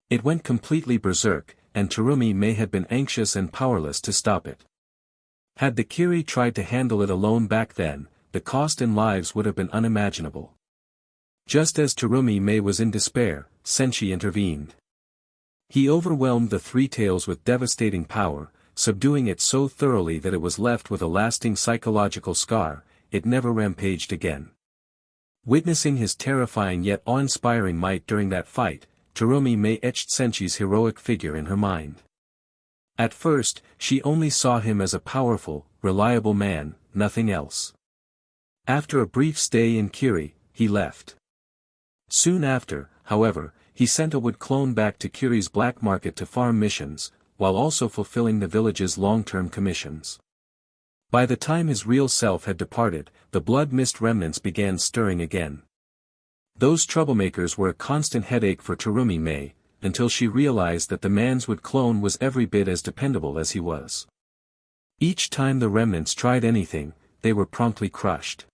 It went completely berserk, and Terumi May had been anxious and powerless to stop it. Had the Kiri tried to handle it alone back then, the cost in lives would have been unimaginable. Just as Terumi May was in despair, Senshi intervened. He overwhelmed the Three Tails with devastating power, subduing it so thoroughly that it was left with a lasting psychological scar. It never rampaged again. Witnessing his terrifying yet awe-inspiring might during that fight, Terumi May etched Senshi's heroic figure in her mind. At first, she only saw him as a powerful, reliable man, nothing else. After a brief stay in Kiri, he left. Soon after, however, he sent a wood clone back to Kiri's black market to farm missions, while also fulfilling the village's long-term commissions. By the time his real self had departed, the blood mist remnants began stirring again. Those troublemakers were a constant headache for Terumi May, until she realized that the man's wood clone was every bit as dependable as he was. Each time the remnants tried anything, they were promptly crushed.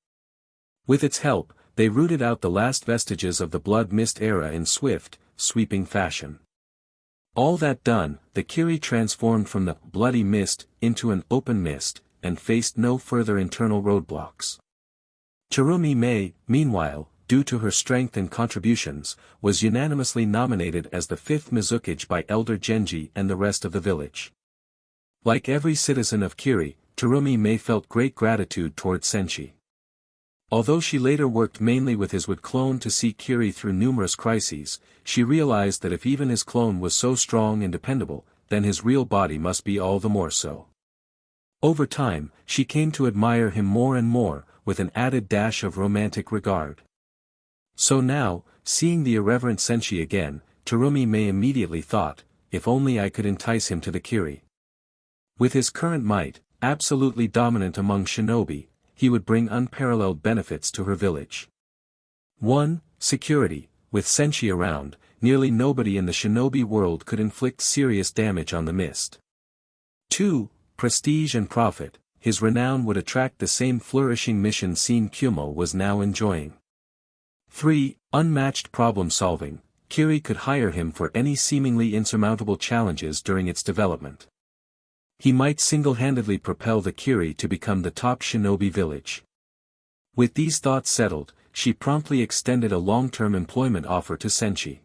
With its help, they rooted out the last vestiges of the blood mist era in swift, sweeping fashion. All that done, the Kiri transformed from the bloody mist into an open mist, and faced no further internal roadblocks. Terumi May, meanwhile, due to her strength and contributions, was unanimously nominated as the fifth Mizukage by Elder Genji and the rest of the village. Like every citizen of Kiri, Terumi May felt great gratitude toward Senshi. Although she later worked mainly with his wood clone to see Kiri through numerous crises, she realized that if even his clone was so strong and dependable, then his real body must be all the more so. Over time, she came to admire him more and more, with an added dash of romantic regard. So now, seeing the irreverent Senshi again, Terumi May immediately thought, if only I could entice him to the Kiri. With his current might, absolutely dominant among shinobi, he would bring unparalleled benefits to her village. 1. Security. With Senshi around, nearly nobody in the shinobi world could inflict serious damage on the mist. 2. Prestige and profit. His renown would attract the same flourishing mission scene Kyumo was now enjoying. 3. Unmatched problem-solving. Kiri could hire him for any seemingly insurmountable challenges during its development. He might single-handedly propel the Kiri to become the top shinobi village. With these thoughts settled, she promptly extended a long-term employment offer to Senshi.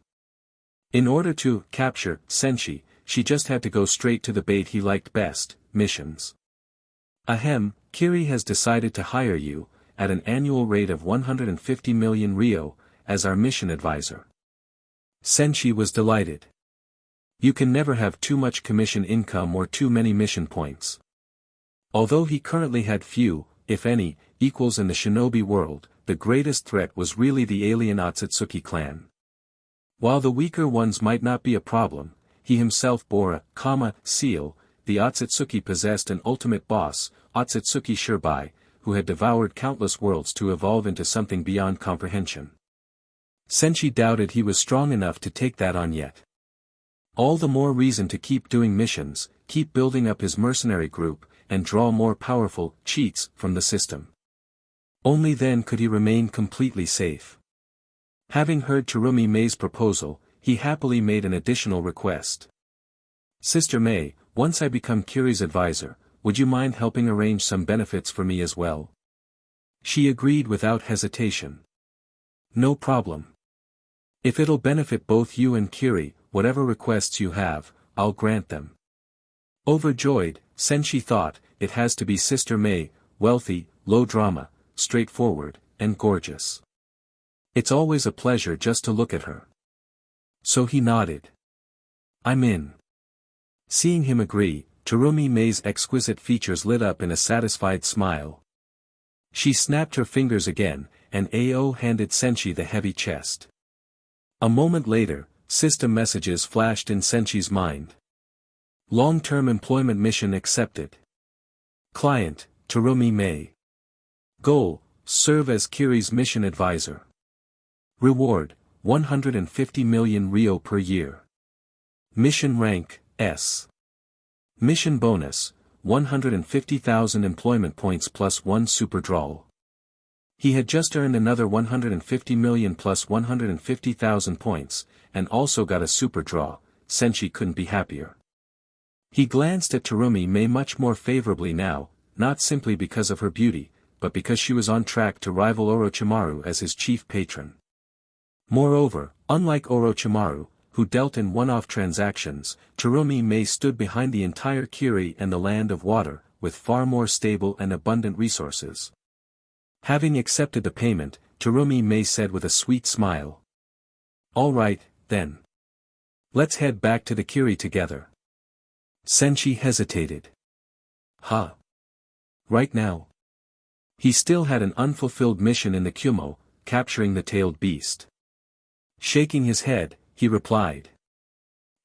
In order to capture Senshi, she just had to go straight to the bait he liked best, missions. Ahem, Kiri has decided to hire you, at an annual rate of 150 million ryo, as our mission advisor. Senshi was delighted. You can never have too much commission income or too many mission points. Although he currently had few, if any, equals in the shinobi world, the greatest threat was really the alien Otsutsuki clan. While the weaker ones might not be a problem, he himself bore a seal. The Otsutsuki possessed an ultimate boss, Otsutsuki Shirbai, who had devoured countless worlds to evolve into something beyond comprehension. Senshi doubted he was strong enough to take that on yet. All the more reason to keep doing missions, keep building up his mercenary group, and draw more powerful cheats from the system. Only then could he remain completely safe. Having heard Terumi May's proposal, he happily made an additional request. Sister May, once I become Kiri's advisor, would you mind helping arrange some benefits for me as well? She agreed without hesitation. No problem. If it'll benefit both you and Kiri, whatever requests you have, I'll grant them. Overjoyed, Senshi thought, it has to be Sister May, wealthy, low drama, straightforward, and gorgeous. It's always a pleasure just to look at her. So he nodded. I'm in. Seeing him agree, Terumi May's exquisite features lit up in a satisfied smile. She snapped her fingers again, and Ao handed Senshi the heavy chest. A moment later, system messages flashed in Senshi's mind. Long-term employment mission accepted. Client, Terumi May. Goal, serve as Kiri's mission advisor. Reward, 150 million ryo per year. Mission rank, S. Mission bonus, 150,000 employment points plus 1 super drawl. He had just earned another 150 million plus 150,000 points, and also got a super draw. Senshi couldn't be happier. He glanced at Terumi Mei much more favorably now, not simply because of her beauty, but because she was on track to rival Orochimaru as his chief patron. Moreover, unlike Orochimaru, who dealt in one-off transactions, Terumi Mei stood behind the entire Kiri and the Land of Water, with far more stable and abundant resources. Having accepted the payment, Terumi Mei said with a sweet smile. "All right, then. Let's head back to the Kiri together." Senshi hesitated. Huh? Right now? He still had an unfulfilled mission in the Kumo, capturing the tailed beast. Shaking his head, he replied.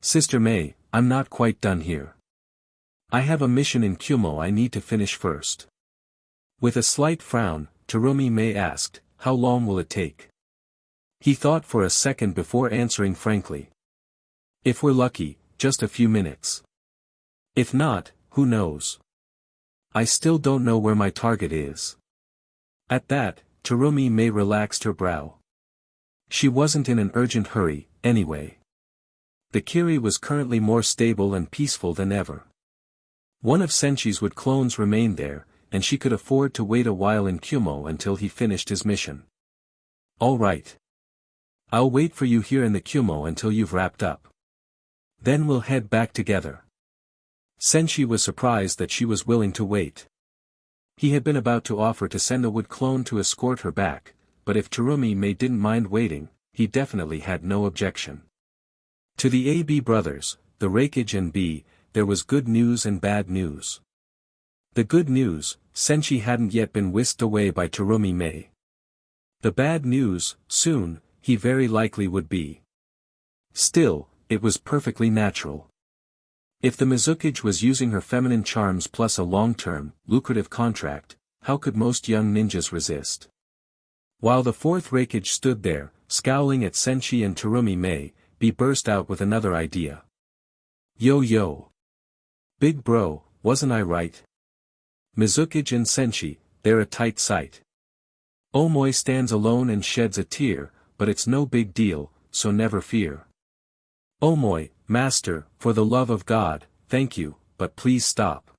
"Sister Mei, I'm not quite done here. I have a mission in Kumo I need to finish first." With a slight frown, Terumi Mei asked, "How long will it take?" He thought for a second before answering frankly. "If we're lucky, just a few minutes. If not, who knows? I still don't know where my target is." At that, Terumi Mei relaxed her brow. She wasn't in an urgent hurry, anyway. The Kiri was currently more stable and peaceful than ever. One of Senshi's wood clones remained there, and she could afford to wait a while in Kumo until he finished his mission. "All right. I'll wait for you here in the Kumo until you've wrapped up. Then we'll head back together." Senshi was surprised that she was willing to wait. He had been about to offer to send a wood clone to escort her back, but if Terumi Mei didn't mind waiting, he definitely had no objection. To the AB brothers, the Raikage and B, there was good news and bad news. The good news, Senshi hadn't yet been whisked away by Terumi Mei. The bad news, soon, he very likely would be. Still, it was perfectly natural. If the Mizukage was using her feminine charms plus a long-term, lucrative contract, how could most young ninjas resist? While the fourth Raikage stood there, scowling at Senshi and Terumi Mei, B burst out with another idea. "Yo! Big bro, wasn't I right? Mizukage and Senshi, they're a tight sight. Omoi stands alone and sheds a tear, but it's no big deal, so never fear. Omoi, master, for the love of God, thank you, but please stop."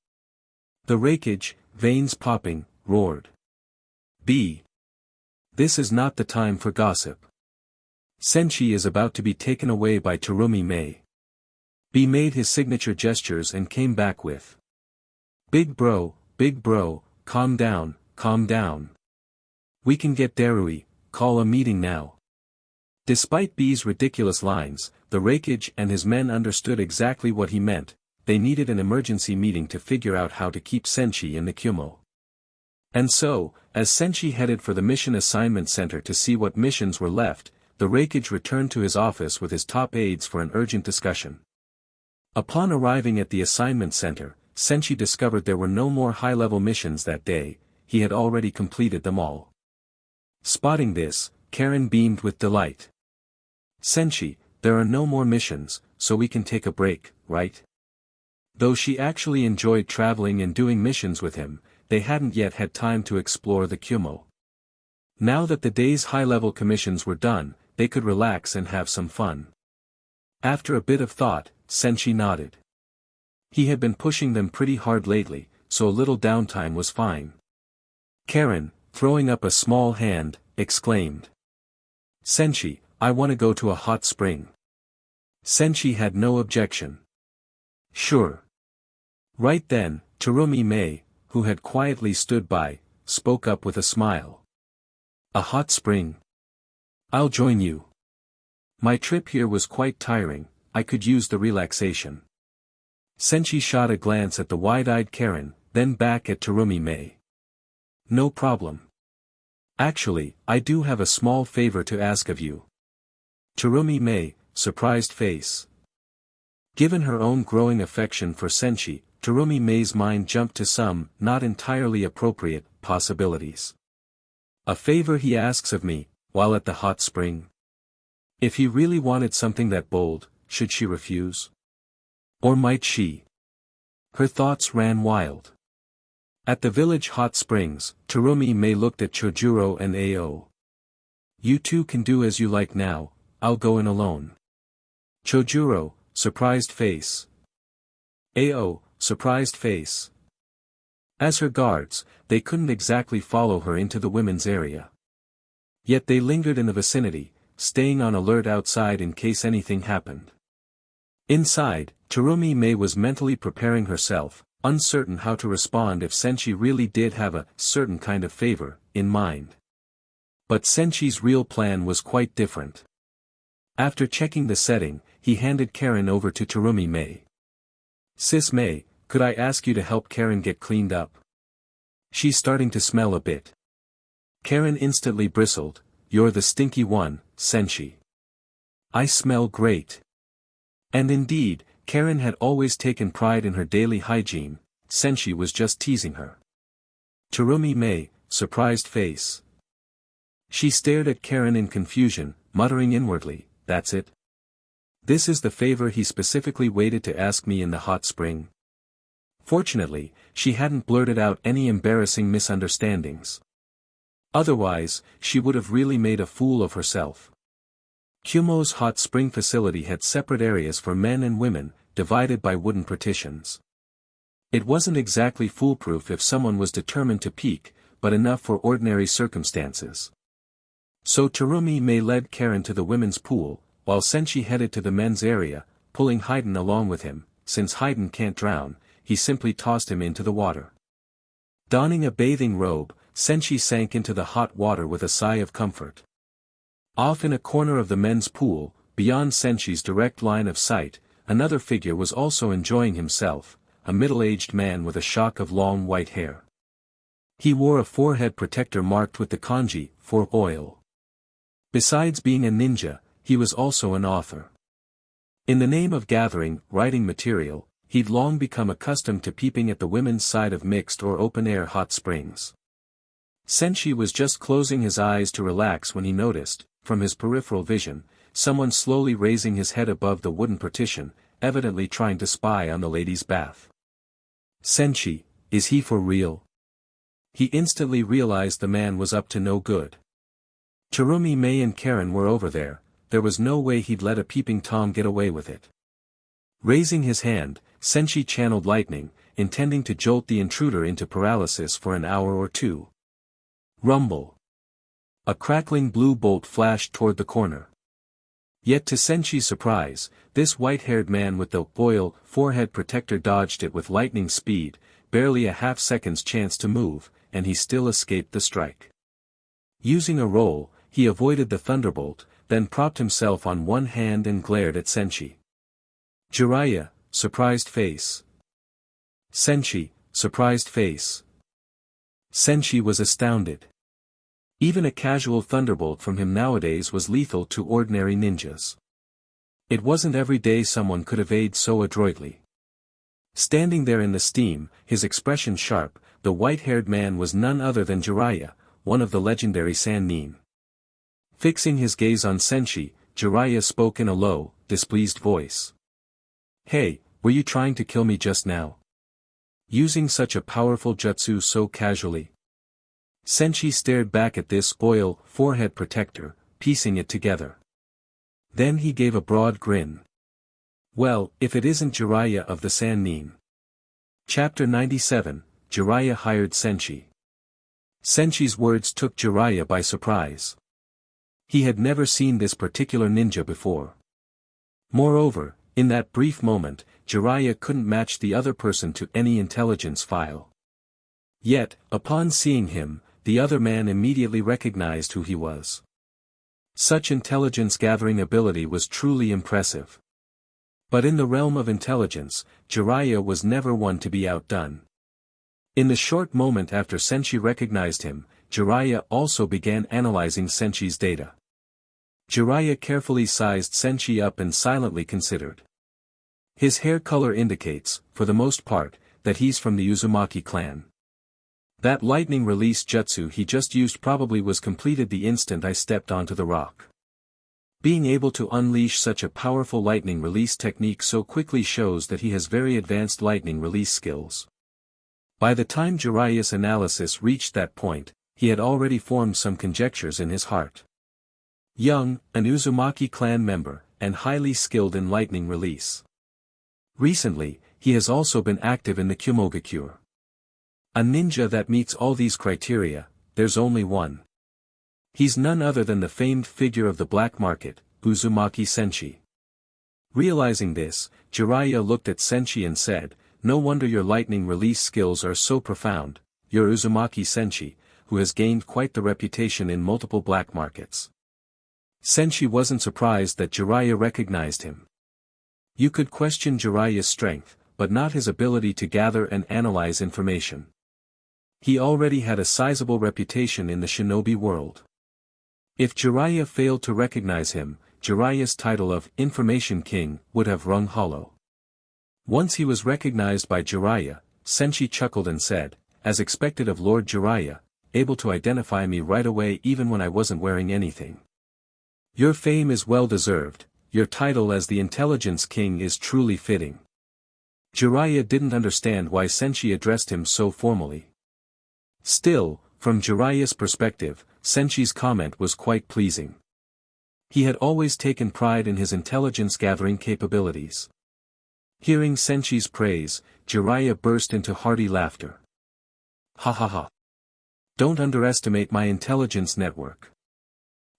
The Raikage, veins popping, roared. "B. This is not the time for gossip. Senshi is about to be taken away by Terumi Mei." B made his signature gestures and came back with. Big bro, calm down, calm down. We can get Darui, call a meeting now." Despite B's ridiculous lines, the Raikage and his men understood exactly what he meant. They needed an emergency meeting to figure out how to keep Senshi in the Kumo. And so, as Senshi headed for the mission assignment center to see what missions were left, the Raikage returned to his office with his top aides for an urgent discussion. Upon arriving at the assignment center, Senshi discovered there were no more high-level missions that day. He had already completed them all. Spotting this, Karen beamed with delight. "Senshi, there are no more missions, so we can take a break, right?" Though she actually enjoyed traveling and doing missions with him, they hadn't yet had time to explore the Kumo. Now that the day's high-level commissions were done, they could relax and have some fun. After a bit of thought, Senshi nodded. He had been pushing them pretty hard lately, so a little downtime was fine. Karen, throwing up a small hand, exclaimed. "Senshi, I want to go to a hot spring." Senshi had no objection. "Sure." Right then, Terumi Mei, who had quietly stood by, spoke up with a smile. "A hot spring? I'll join you. My trip here was quite tiring, I could use the relaxation." Senshi shot a glance at the wide-eyed Karen, then back at Terumi Mei. "No problem. Actually, I do have a small favor to ask of you." Terumi Mei, surprised face. Given her own growing affection for Senshi, Terumi Mei's mind jumped to some, not entirely appropriate, possibilities. A favor he asks of me, while at the hot spring? If he really wanted something that bold, should she refuse? Or might she? Her thoughts ran wild. At the village hot springs, Terumi Mei looked at Chojuro and Ao. You two can do as you like now, I'll go in alone. Chojuro, surprised face. Ao, surprised face. As her guards, they couldn't exactly follow her into the women's area. Yet they lingered in the vicinity, staying on alert outside in case anything happened. Inside, Terumi Mei was mentally preparing herself, uncertain how to respond if Senshi really did have a certain kind of favor in mind. But Senshi's real plan was quite different. After checking the setting, he handed Karen over to Terumi Mei. Sis Mei, could I ask you to help Karen get cleaned up? She's starting to smell a bit. Karen instantly bristled. You're the stinky one, Senshi. I smell great. And indeed, Karen had always taken pride in her daily hygiene. Senshi was just teasing her. Terumi Mei, surprised face. She stared at Karen in confusion, muttering inwardly, that's it? This is the favor he specifically waited to ask me in the hot spring? Fortunately, she hadn't blurted out any embarrassing misunderstandings. Otherwise, she would have really made a fool of herself. Kumo's hot spring facility had separate areas for men and women, divided by wooden partitions. It wasn't exactly foolproof if someone was determined to peek, but enough for ordinary circumstances. So Terumi Mei led Karen to the women's pool, while Senshi headed to the men's area, pulling Haiden along with him. Since Haiden can't drown, he simply tossed him into the water. Donning a bathing robe, Senshi sank into the hot water with a sigh of comfort. Off in a corner of the men's pool, beyond Senshi's direct line of sight, another figure was also enjoying himself, a middle-aged man with a shock of long white hair. He wore a forehead protector marked with the kanji, for oil. Besides being a ninja, he was also an author. In the name of gathering, writing material, he'd long become accustomed to peeping at the women's side of mixed or open-air hot springs. Senshi was just closing his eyes to relax when he noticed, from his peripheral vision, someone slowly raising his head above the wooden partition, evidently trying to spy on the ladies' bath. Senshi, is he for real? He instantly realized the man was up to no good. Terumi Mei and Karen were over there was no way he'd let a peeping Tom get away with it. Raising his hand, Senshi channeled lightning, intending to jolt the intruder into paralysis for an hour or two. Rumble. A crackling blue bolt flashed toward the corner. Yet to Senshi's surprise, this white-haired man with the oil forehead protector dodged it with lightning speed, barely a half-second's chance to move, and he still escaped the strike. Using a roll, he avoided the thunderbolt, then propped himself on one hand and glared at Senshi. Jiraiya, surprised face. Senshi, surprised face. Senshi was astounded. Even a casual thunderbolt from him nowadays was lethal to ordinary ninjas. It wasn't every day someone could evade so adroitly. Standing there in the steam, his expression sharp, the white-haired man was none other than Jiraiya, one of the legendary Sannin. Fixing his gaze on Senshi, Jiraiya spoke in a low, displeased voice. Hey, were you trying to kill me just now? Using such a powerful jutsu so casually? Senshi stared back at this oil forehead protector, piecing it together. Then he gave a broad grin. Well, if it isn't Jiraiya of the Sannin. Chapter 97, Jiraiya hired Senshi. Senshi's words took Jiraiya by surprise. He had never seen this particular ninja before. Moreover, in that brief moment, Jiraiya couldn't match the other person to any intelligence file. Yet, upon seeing him, the other man immediately recognized who he was. Such intelligence-gathering ability was truly impressive. But in the realm of intelligence, Jiraiya was never one to be outdone. In the short moment after Senshi recognized him, Jiraiya also began analyzing Senshi's data. Jiraiya carefully sized Senshi up and silently considered. His hair color indicates, for the most part, that he's from the Uzumaki clan. That lightning release jutsu he just used probably was completed the instant I stepped onto the rock. Being able to unleash such a powerful lightning release technique so quickly shows that he has very advanced lightning release skills. By the time Jiraiya's analysis reached that point, he had already formed some conjectures in his heart. Young, an Uzumaki clan member, and highly skilled in lightning release. Recently, he has also been active in the Kumogakure. A ninja that meets all these criteria, there's only one. He's none other than the famed figure of the black market, Uzumaki Senshi. Realizing this, Jiraiya looked at Senshi and said, "No wonder your lightning release skills are so profound, you're Uzumaki Senshi, who has gained quite the reputation in multiple black markets." Senshi wasn't surprised that Jiraiya recognized him. You could question Jiraiya's strength, but not his ability to gather and analyze information. He already had a sizable reputation in the shinobi world. If Jiraiya failed to recognize him, Jiraiya's title of Information King would have rung hollow. Once he was recognized by Jiraiya, Senshi chuckled and said, "As expected of Lord Jiraiya, able to identify me right away even when I wasn't wearing anything. Your fame is well deserved, your title as the Intelligence King is truly fitting." Jiraiya didn't understand why Senshi addressed him so formally. Still, from Jiraiya's perspective, Senshi's comment was quite pleasing. He had always taken pride in his intelligence-gathering capabilities. Hearing Senshi's praise, Jiraiya burst into hearty laughter. "Ha ha ha. Don't underestimate my intelligence network.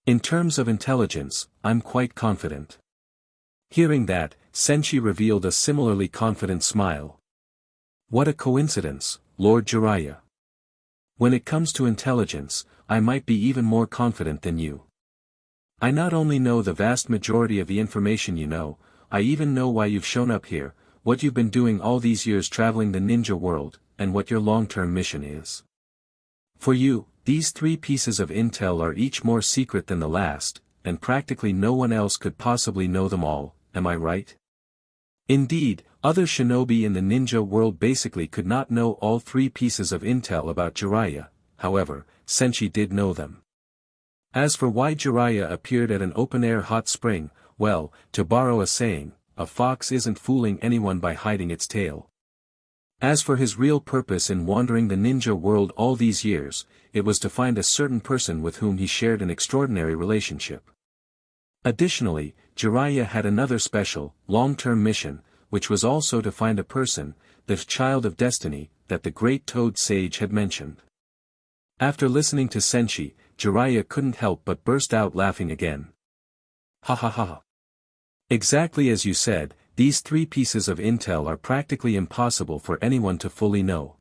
In terms of intelligence, I'm quite confident." Hearing that, Senshi revealed a similarly confident smile. "What a coincidence, Lord Jiraiya. When it comes to intelligence, I might be even more confident than you. I not only know the vast majority of the information you know, I even know why you've shown up here, what you've been doing all these years traveling the ninja world, and what your long-term mission is. For you, these 3 pieces of intel are each more secret than the last, and practically no one else could possibly know them all, am I right?" Indeed, other shinobi in the ninja world basically could not know all 3 pieces of intel about Jiraiya, however, Senshi did know them. As for why Jiraiya appeared at an open-air hot spring, well, to borrow a saying, a fox isn't fooling anyone by hiding its tail. As for his real purpose in wandering the ninja world all these years, it was to find a certain person with whom he shared an extraordinary relationship. Additionally, Jiraiya had another special, long-term mission, which was also to find a person, the child of destiny, that the great Toad Sage had mentioned. After listening to Senshi, Jiraiya couldn't help but burst out laughing again. "Ha ha ha. Exactly as you said, these 3 pieces of intel are practically impossible for anyone to fully know.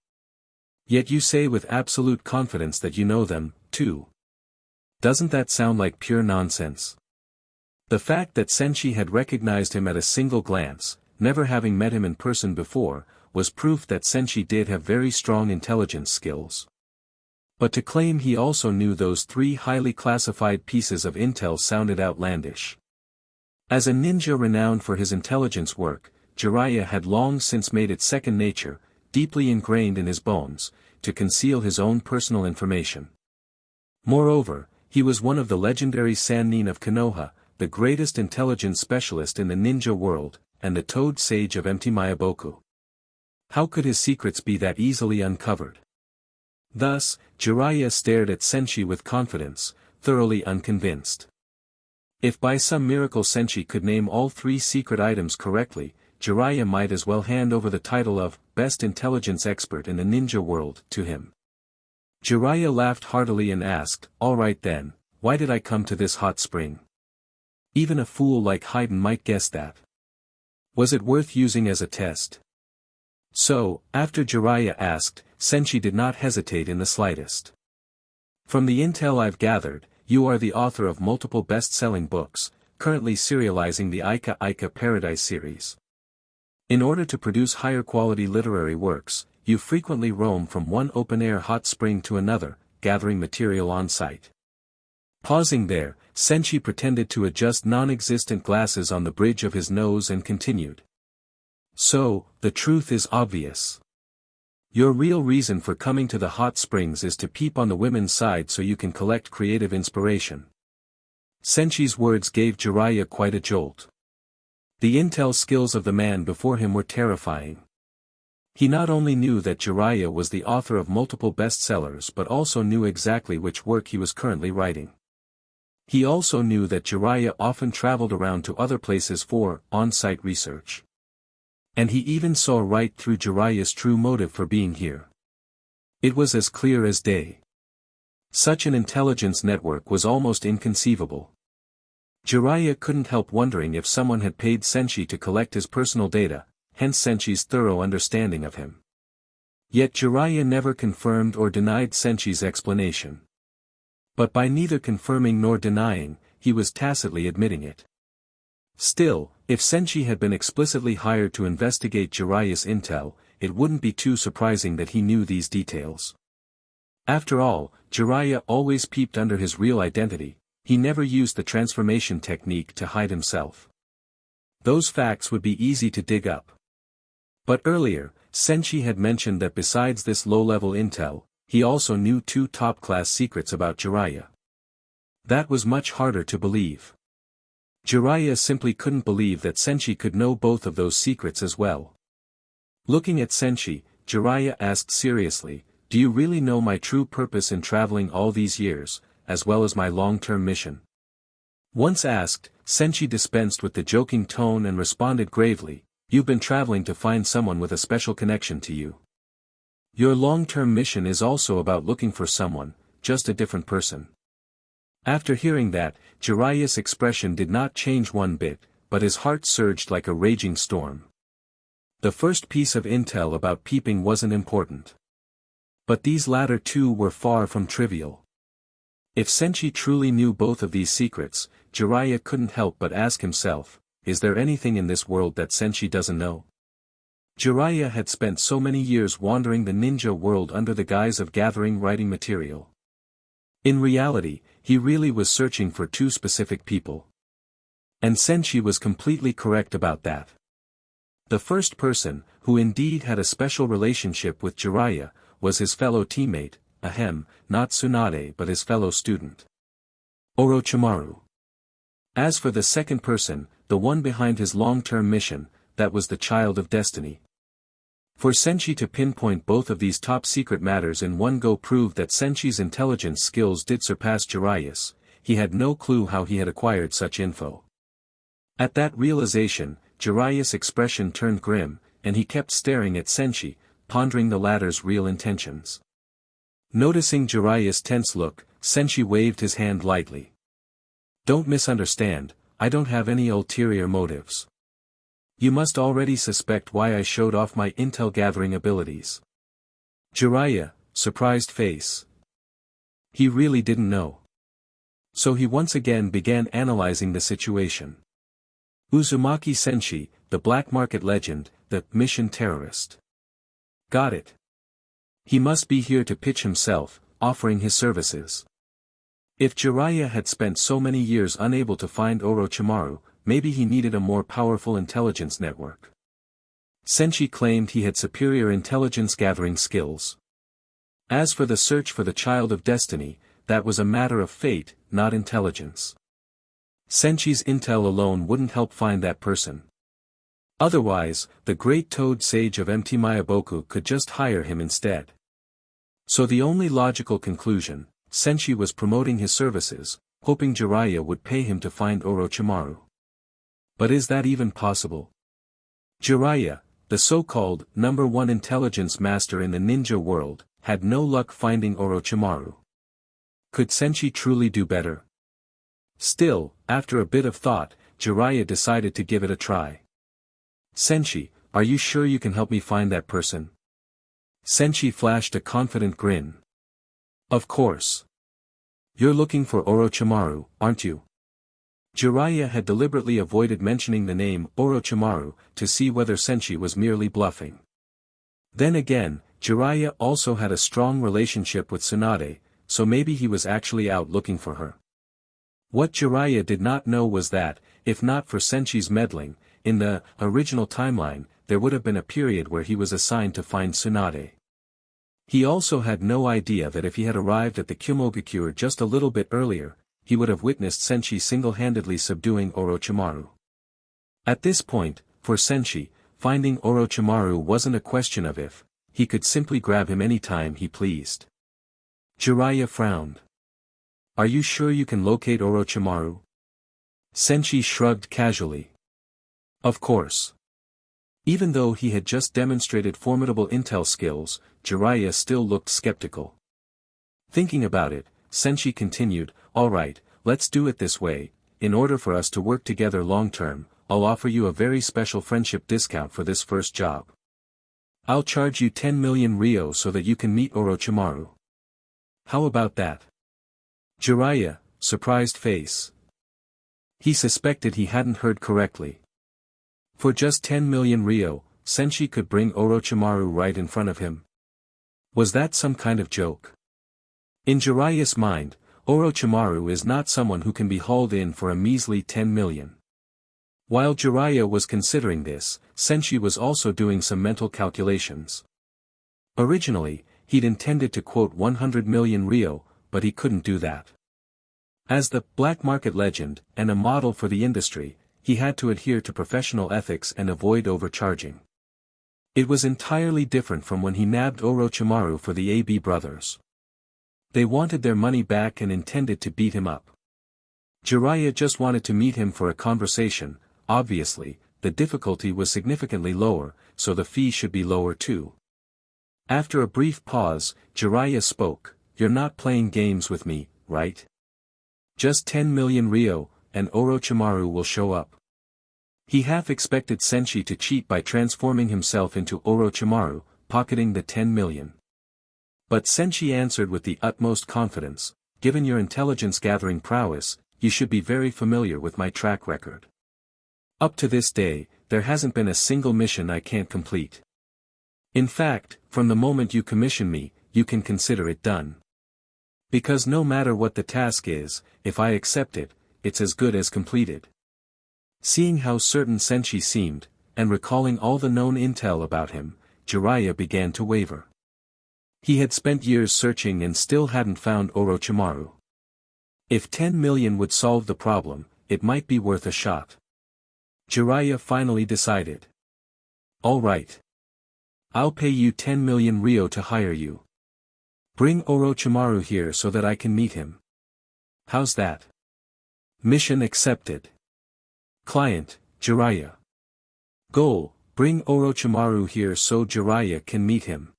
Yet you say with absolute confidence that you know them, too. Doesn't that sound like pure nonsense?" The fact that Senshi had recognized him at a single glance, never having met him in person before, was proof that Senshi did have very strong intelligence skills. But to claim he also knew those 3 highly classified pieces of intel sounded outlandish. As a ninja renowned for his intelligence work, Jiraiya had long since made it second nature, deeply ingrained in his bones, to conceal his own personal information. Moreover, he was one of the legendary Sannin of Konoha, the greatest intelligence specialist in the ninja world, and the Toad Sage of Empty Mayaboku. How could his secrets be that easily uncovered? Thus, Jiraiya stared at Senshi with confidence, thoroughly unconvinced. If by some miracle Senshi could name all 3 secret items correctly, Jiraiya might as well hand over the title of Best Intelligence Expert in the ninja world to him. Jiraiya laughed heartily and asked, "All right then, why did I come to this hot spring? Even a fool like Haydn might guess that. Was it worth using as a test?" So, after Jiraiya asked, Senshi did not hesitate in the slightest. "From the intel I've gathered, you are the author of multiple best-selling books, currently serializing the Aika Aika Paradise series. In order to produce higher-quality literary works, you frequently roam from one open-air hot spring to another, gathering material on site." Pausing there, Senshi pretended to adjust non-existent glasses on the bridge of his nose and continued. "So, the truth is obvious. Your real reason for coming to the hot springs is to peep on the women's side so you can collect creative inspiration. Senshi's words gave Jiraiya quite a jolt. The intel skills of the man before him were terrifying. He not only knew that Jiraiya was the author of multiple bestsellers but also knew exactly which work he was currently writing. He also knew that Jiraiya often traveled around to other places for on-site research. And he even saw right through Jiraiya's true motive for being here. It was as clear as day. Such an intelligence network was almost inconceivable. Jiraiya couldn't help wondering if someone had paid Senshi to collect his personal data, hence Senshi's thorough understanding of him. Yet Jiraiya never confirmed or denied Senshi's explanation. But by neither confirming nor denying, he was tacitly admitting it. Still, if Senshi had been explicitly hired to investigate Jiraiya's intel, it wouldn't be too surprising that he knew these details. After all, Jiraiya always peeped under his real identity, he never used the transformation technique to hide himself. Those facts would be easy to dig up. But earlier, Senshi had mentioned that besides this low-level intel, he also knew 2 top-class secrets about Jiraiya. That was much harder to believe. Jiraiya simply couldn't believe that Senshi could know both of those secrets as well. Looking at Senshi, Jiraiya asked seriously, "Do you really know my true purpose in traveling all these years, as well as my long-term mission?" Once asked, Senshi dispensed with the joking tone and responded gravely, "You've been traveling to find someone with a special connection to you. Your long-term mission is also about looking for someone, just a different person." After hearing that, Jiraiya's expression did not change one bit, but his heart surged like a raging storm. The first piece of intel about peeping wasn't important. But these latter 2 were far from trivial. If Senshi truly knew both of these secrets, Jiraiya couldn't help but ask himself, is there anything in this world that Senshi doesn't know? Jiraiya had spent so many years wandering the ninja world under the guise of gathering writing material. In reality, he really was searching for 2 specific people. And Senshi was completely correct about that. The first person, who indeed had a special relationship with Jiraiya, was his fellow teammate, not Tsunade but his fellow student, Orochimaru. As for the second person, the one behind his long-term mission, that was the Child of Destiny. For Senshi to pinpoint both of these top-secret matters in one go proved that Senshi's intelligence skills did surpass Jiraiya's. He had no clue how he had acquired such info. At that realization, Jiraiya's expression turned grim, and he kept staring at Senshi, pondering the latter's real intentions. Noticing Jiraiya's tense look, Senshi waved his hand lightly. "Don't misunderstand, I don't have any ulterior motives. You must already suspect why I showed off my intel-gathering abilities." Jiraiya, surprised face. He really didn't know. So he once again began analyzing the situation. Uzumaki Senshi, the black market legend, the mission terrorist. Got it. He must be here to pitch himself, offering his services. If Jiraiya had spent so many years unable to find Orochimaru, maybe he needed a more powerful intelligence network. Senshi claimed he had superior intelligence-gathering skills. As for the search for the Child of Destiny, that was a matter of fate, not intelligence. Senshi's intel alone wouldn't help find that person. Otherwise, the great Toad Sage of Mt. Mayaboku could just hire him instead. So the only logical conclusion, Senshi was promoting his services, hoping Jiraiya would pay him to find Orochimaru. But is that even possible? Jiraiya, the so-called #1 intelligence master in the ninja world, had no luck finding Orochimaru. Could Senshi truly do better? Still, after a bit of thought, Jiraiya decided to give it a try. "Senshi, are you sure you can help me find that person?" Senshi flashed a confident grin. "Of course. You're looking for Orochimaru, aren't you?" Jiraiya had deliberately avoided mentioning the name Orochimaru to see whether Senshi was merely bluffing. Then again, Jiraiya also had a strong relationship with Tsunade, so maybe he was actually out looking for her. What Jiraiya did not know was that, if not for Senshi's meddling, in the original timeline, there would have been a period where he was assigned to find Tsunade. He also had no idea that if he had arrived at the Kumogakure just a little bit earlier, he would have witnessed Senshi single-handedly subduing Orochimaru. At this point, for Senshi, finding Orochimaru wasn't a question of if, he could simply grab him anytime he pleased. Jiraiya frowned. "Are you sure you can locate Orochimaru?" Senshi shrugged casually. Of course. Even though he had just demonstrated formidable intel skills, Jiraiya still looked skeptical. Thinking about it, Senshi continued, "Alright, let's do it this way. In order for us to work together long-term, I'll offer you a very special friendship discount for this first job. I'll charge you 10 million Ryo so that you can meet Orochimaru. How about that?" Jiraiya, surprised face. He suspected he hadn't heard correctly. For just 10 million Ryo, Senshi could bring Orochimaru right in front of him. Was that some kind of joke? In Jiraiya's mind, Orochimaru is not someone who can be hauled in for a measly 10 million. While Jiraiya was considering this, Senshi was also doing some mental calculations. Originally, he'd intended to quote 100 million Ryo, but he couldn't do that. As the black market legend, and a model for the industry, he had to adhere to professional ethics and avoid overcharging. It was entirely different from when he nabbed Orochimaru for the AB brothers. They wanted their money back and intended to beat him up. Jiraiya just wanted to meet him for a conversation. Obviously, the difficulty was significantly lower, so the fee should be lower too. After a brief pause, Jiraiya spoke, "You're not playing games with me, right? Just 10 million Ryo, and Orochimaru will show up." He half expected Senshi to cheat by transforming himself into Orochimaru, pocketing the 10 million. But Senshi answered with the utmost confidence, "Given your intelligence-gathering prowess, you should be very familiar with my track record. Up to this day, there hasn't been a single mission I can't complete. In fact, from the moment you commission me, you can consider it done. Because no matter what the task is, if I accept it, it's as good as completed." Seeing how certain Senshi seemed, and recalling all the known intel about him, Jiraiya began to waver. He had spent years searching and still hadn't found Orochimaru. If 10 million would solve the problem, it might be worth a shot. Jiraiya finally decided. "All right. I'll pay you 10 million Ryo to hire you. Bring Orochimaru here so that I can meet him. How's that?" Mission accepted. Client, Jiraiya. Goal, bring Orochimaru here so Jiraiya can meet him.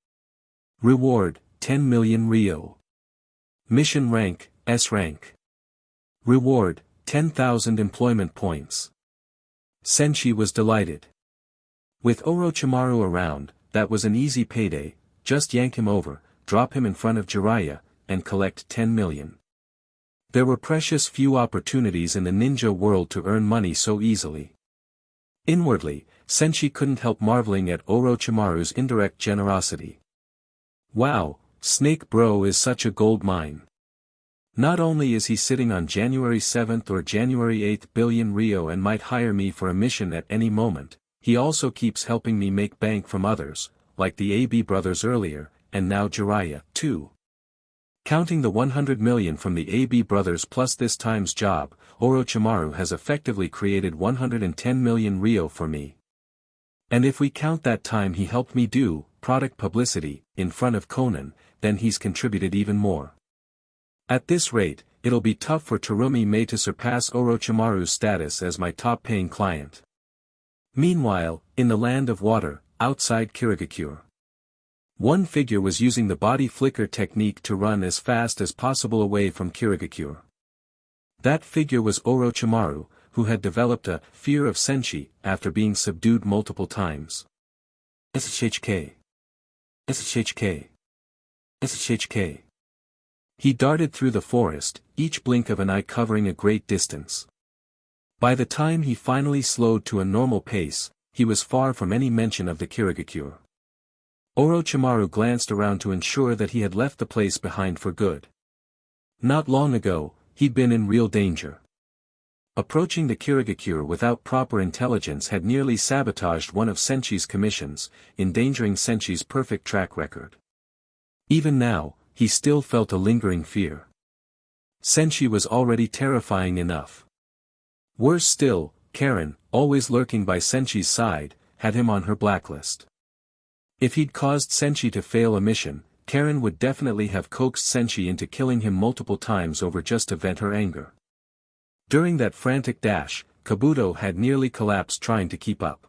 Reward, 10 million Ryo. Mission rank, S rank. Reward, 10,000 employment points. Senshi was delighted. With Orochimaru around, that was an easy payday. Just yank him over, drop him in front of Jiraiya, and collect 10 million. There were precious few opportunities in the ninja world to earn money so easily. Inwardly, Senshi couldn't help marveling at Orochimaru's indirect generosity. Wow, Snake Bro is such a gold mine. Not only is he sitting on January 7th or January 8th billion Ryo and might hire me for a mission at any moment, he also keeps helping me make bank from others, like the AB brothers earlier, and now Jiraiya, too. Counting the 100 million from the AB brothers plus this time's job, Orochimaru has effectively created 110 million Ryo for me. And if we count that time he helped me do product publicity in front of Conan, then he's contributed even more. At this rate, it'll be tough for Terumi Mei to surpass Orochimaru's status as my top-paying client. Meanwhile, in the land of water, outside Kirigakure, one figure was using the body flicker technique to run as fast as possible away from Kirigakure. That figure was Orochimaru, who had developed a fear of Senshi after being subdued multiple times. SHK. SHK. SHK. He darted through the forest, each blink of an eye covering a great distance. By the time he finally slowed to a normal pace, he was far from any mention of the Kirigakure. Orochimaru glanced around to ensure that he had left the place behind for good. Not long ago, he'd been in real danger. Approaching the Kirigakure without proper intelligence had nearly sabotaged one of Senshi's commissions, endangering Senshi's perfect track record. Even now, he still felt a lingering fear. Senshi was already terrifying enough. Worse still, Karen, always lurking by Senshi's side, had him on her blacklist. If he'd caused Senshi to fail a mission, Karen would definitely have coaxed Senshi into killing him multiple times over just to vent her anger. During that frantic dash, Kabuto had nearly collapsed trying to keep up.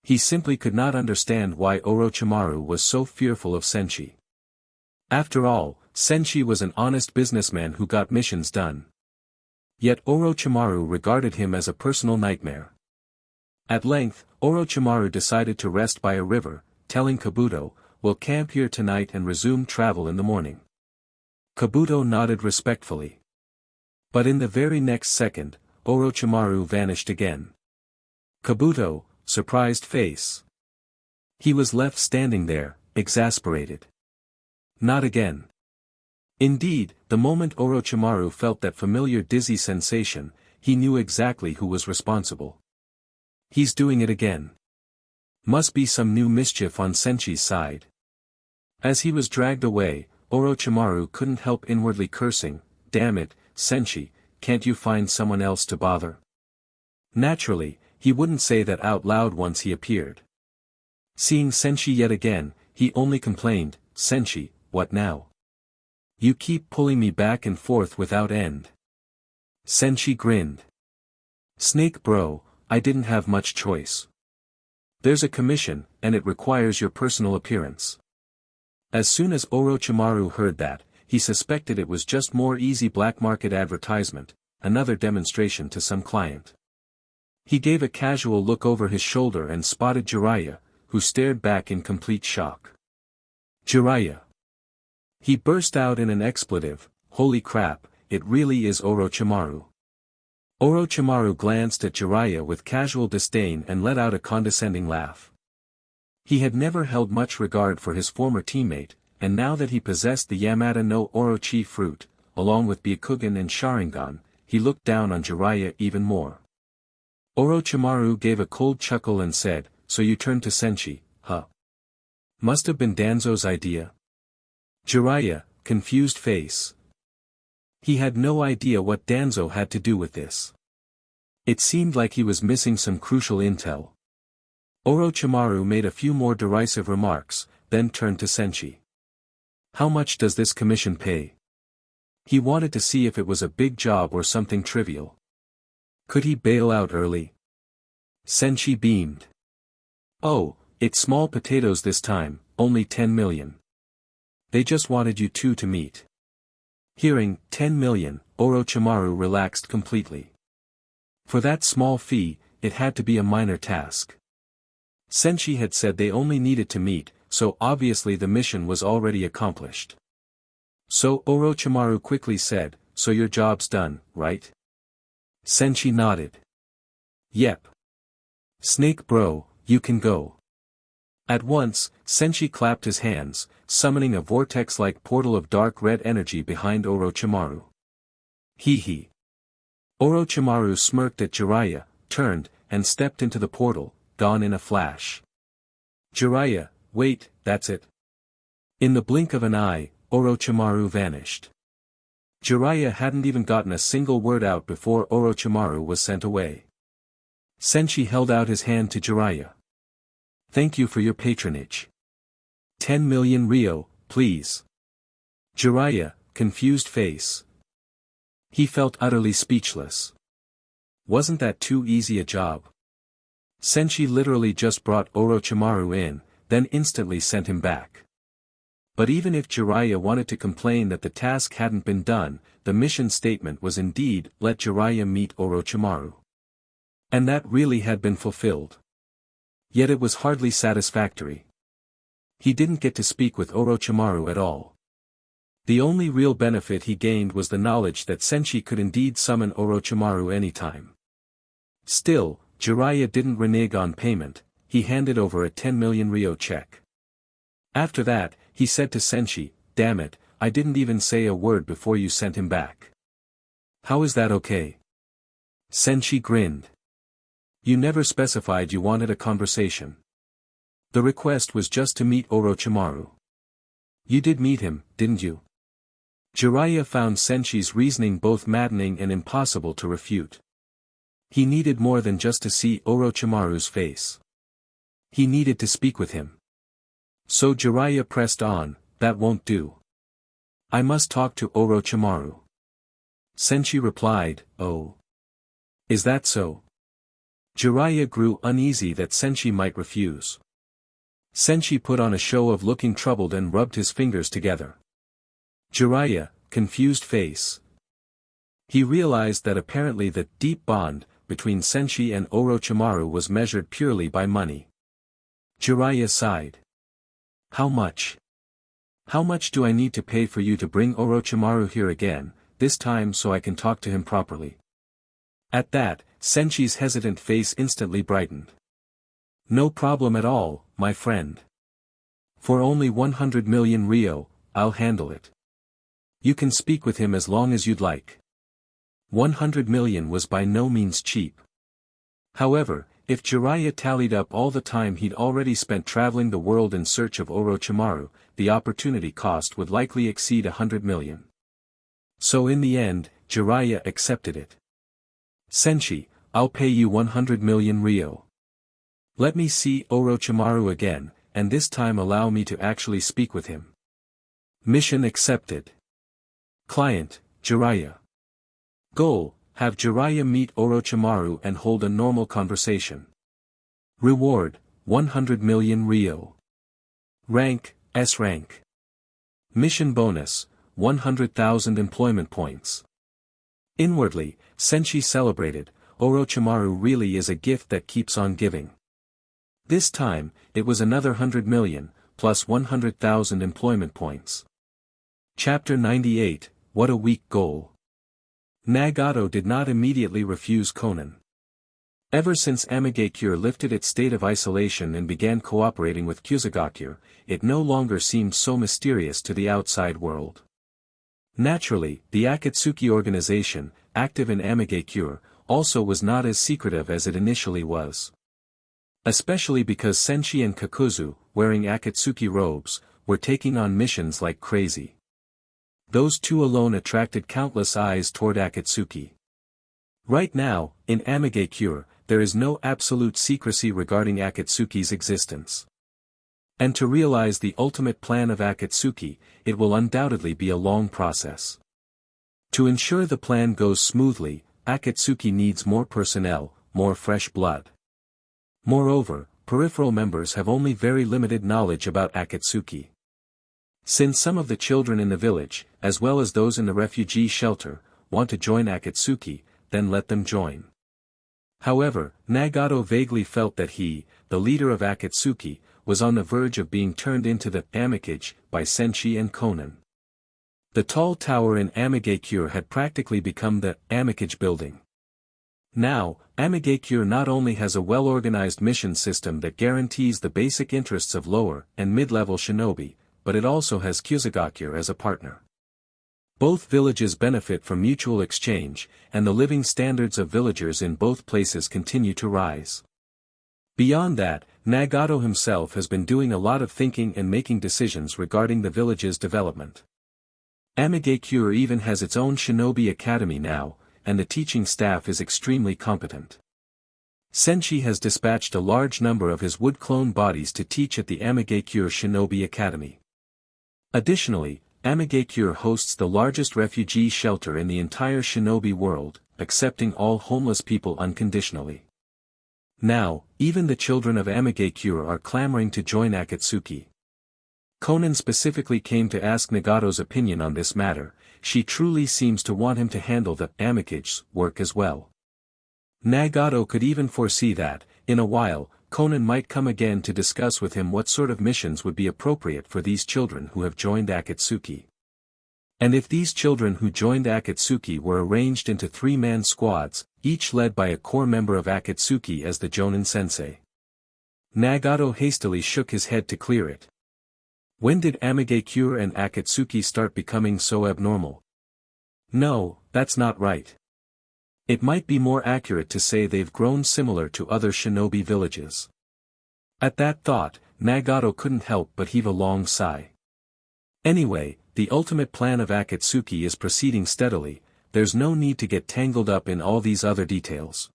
He simply could not understand why Orochimaru was so fearful of Senshi. After all, Senshi was an honest businessman who got missions done. Yet Orochimaru regarded him as a personal nightmare. At length, Orochimaru decided to rest by a river, telling Kabuto, "We'll camp here tonight and resume travel in the morning." Kabuto nodded respectfully. But in the very next second, Orochimaru vanished again. Kabuto, surprised face. He was left standing there, exasperated. Not again. Indeed, the moment Orochimaru felt that familiar dizzy sensation, he knew exactly who was responsible. He's doing it again. Must be some new mischief on Senshi's side. As he was dragged away, Orochimaru couldn't help inwardly cursing, "Damn it, Senshi, can't you find someone else to bother?" Naturally, he wouldn't say that out loud once he appeared. Seeing Senshi yet again, he only complained, "Senshi, what now? You keep pulling me back and forth without end." Senshi grinned. "Snake bro, I didn't have much choice. There's a commission, and it requires your personal appearance." As soon as Orochimaru heard that, he suspected it was just more easy black market advertisement, another demonstration to some client. He gave a casual look over his shoulder and spotted Jiraiya, who stared back in complete shock. "Jiraiya!" He burst out in an expletive, "Holy crap, it really is Orochimaru." Orochimaru glanced at Jiraiya with casual disdain and let out a condescending laugh. He had never held much regard for his former teammate, and now that he possessed the Yamata no Orochi fruit, along with Byakugan and Sharingan, he looked down on Jiraiya even more. Orochimaru gave a cold chuckle and said, "So you turned to Senshi, huh? Must have been Danzo's idea." Jiraiya, confused face. He had no idea what Danzo had to do with this. It seemed like he was missing some crucial intel. Orochimaru made a few more derisive remarks, then turned to Senshi. "How much does this commission pay?" He wanted to see if it was a big job or something trivial. Could he bail out early? Senshi beamed. "Oh, it's small potatoes this time, only 10 million. They just wanted you two to meet." Hearing 10 million, Orochimaru relaxed completely. For that small fee, it had to be a minor task. Senshi had said they only needed to meet, so obviously the mission was already accomplished. So Orochimaru quickly said, "So your job's done, right?" Senshi nodded. "Yep. Snake bro, you can go." At once, Senshi clapped his hands, summoning a vortex-like portal of dark red energy behind Orochimaru. Hee. Orochimaru smirked at Jiraiya, turned, and stepped into the portal, gone in a flash. "Jiraiya, wait, that's it." In the blink of an eye, Orochimaru vanished. Jiraiya hadn't even gotten a single word out before Orochimaru was sent away. Senshi held out his hand to Jiraiya. "Thank you for your patronage. 10 million Ryo, please." Jiraiya, confused face. He felt utterly speechless. Wasn't that too easy a job? Senshi literally just brought Orochimaru in, then instantly sent him back. But even if Jiraiya wanted to complain that the task hadn't been done, the mission statement was indeed, "Let Jiraiya meet Orochimaru." And that really had been fulfilled. Yet it was hardly satisfactory. He didn't get to speak with Orochimaru at all. The only real benefit he gained was the knowledge that Senshi could indeed summon Orochimaru anytime. Still, Jiraiya didn't renege on payment, he handed over a 10 million Ryo check. After that, he said to Senshi, "Damn it, I didn't even say a word before you sent him back. How is that okay?" Senshi grinned. "You never specified you wanted a conversation. The request was just to meet Orochimaru. You did meet him, didn't you?" Jiraiya found Senshi's reasoning both maddening and impossible to refute. He needed more than just to see Orochimaru's face. He needed to speak with him. So Jiraiya pressed on, "That won't do. I must talk to Orochimaru." Senshi replied, "Oh. Is that so?" Jiraiya grew uneasy that Senshi might refuse. Senshi put on a show of looking troubled and rubbed his fingers together. Jiraiya, confused face. He realized that apparently the deep bond between Senshi and Orochimaru was measured purely by money. Jiraiya sighed. "How much? How much do I need to pay for you to bring Orochimaru here again, this time so I can talk to him properly?" At that, Senshi's hesitant face instantly brightened. "No problem at all, my friend. For only 100 million Ryo, I'll handle it. You can speak with him as long as you'd like." 100 million was by no means cheap. However, if Jiraiya tallied up all the time he'd already spent traveling the world in search of Orochimaru, the opportunity cost would likely exceed 100 million. So in the end, Jiraiya accepted it. "Senshi, I'll pay you 100 million Ryo. Let me see Orochimaru again, and this time allow me to actually speak with him." Mission accepted. Client, Jiraiya. Goal, have Jiraiya meet Orochimaru and hold a normal conversation. Reward, 100 million Ryo. Rank, S rank. Mission bonus, 100,000 employment points. Inwardly, Senshi celebrated, Orochimaru really is a gift that keeps on giving. This time, it was another 100 million, plus 100,000 employment points. Chapter 98, What a Weak Goal. Nagato did not immediately refuse Konan. Ever since Amigakure lifted its state of isolation and began cooperating with Kusagakure, it no longer seemed so mysterious to the outside world. Naturally, the Akatsuki organization, active in Amigakure, also was not as secretive as it initially was. Especially because Senshi and Kakuzu, wearing Akatsuki robes, were taking on missions like crazy. Those two alone attracted countless eyes toward Akatsuki. Right now, in Amigakure, there is no absolute secrecy regarding Akatsuki's existence. And to realize the ultimate plan of Akatsuki, it will undoubtedly be a long process. To ensure the plan goes smoothly, Akatsuki needs more personnel, more fresh blood. Moreover, peripheral members have only very limited knowledge about Akatsuki. Since some of the children in the village, as well as those in the refugee shelter, want to join Akatsuki, then let them join. However, Nagato vaguely felt that he, the leader of Akatsuki, was on the verge of being turned into the Amicage by Senshi and Konan. The tall tower in Amigakure had practically become the Amicage building. Now, Amigakure not only has a well-organized mission system that guarantees the basic interests of lower and mid-level shinobi, but it also has Kusagakure as a partner. Both villages benefit from mutual exchange, and the living standards of villagers in both places continue to rise. Beyond that, Nagato himself has been doing a lot of thinking and making decisions regarding the village's development. Amigakure even has its own shinobi academy now, and the teaching staff is extremely competent. Senshi has dispatched a large number of his wood clone bodies to teach at the Amigakure Shinobi Academy. Additionally, Amigakure hosts the largest refugee shelter in the entire shinobi world, accepting all homeless people unconditionally. Now, even the children of Amigakure are clamoring to join Akatsuki. Konan specifically came to ask Nagato's opinion on this matter. She truly seems to want him to handle the Amicage's work as well. Nagato could even foresee that, in a while, Konan might come again to discuss with him what sort of missions would be appropriate for these children who have joined Akatsuki. And if these children who joined Akatsuki were arranged into 3-man squads, each led by a core member of Akatsuki as the Jonin sensei. Nagato hastily shook his head to clear it. When did Amigakure and Akatsuki start becoming so abnormal? No, that's not right. It might be more accurate to say they've grown similar to other shinobi villages. At that thought, Nagato couldn't help but heave a long sigh. Anyway, The ultimate plan of Akatsuki is proceeding steadily, there's no need to get tangled up in all these other details.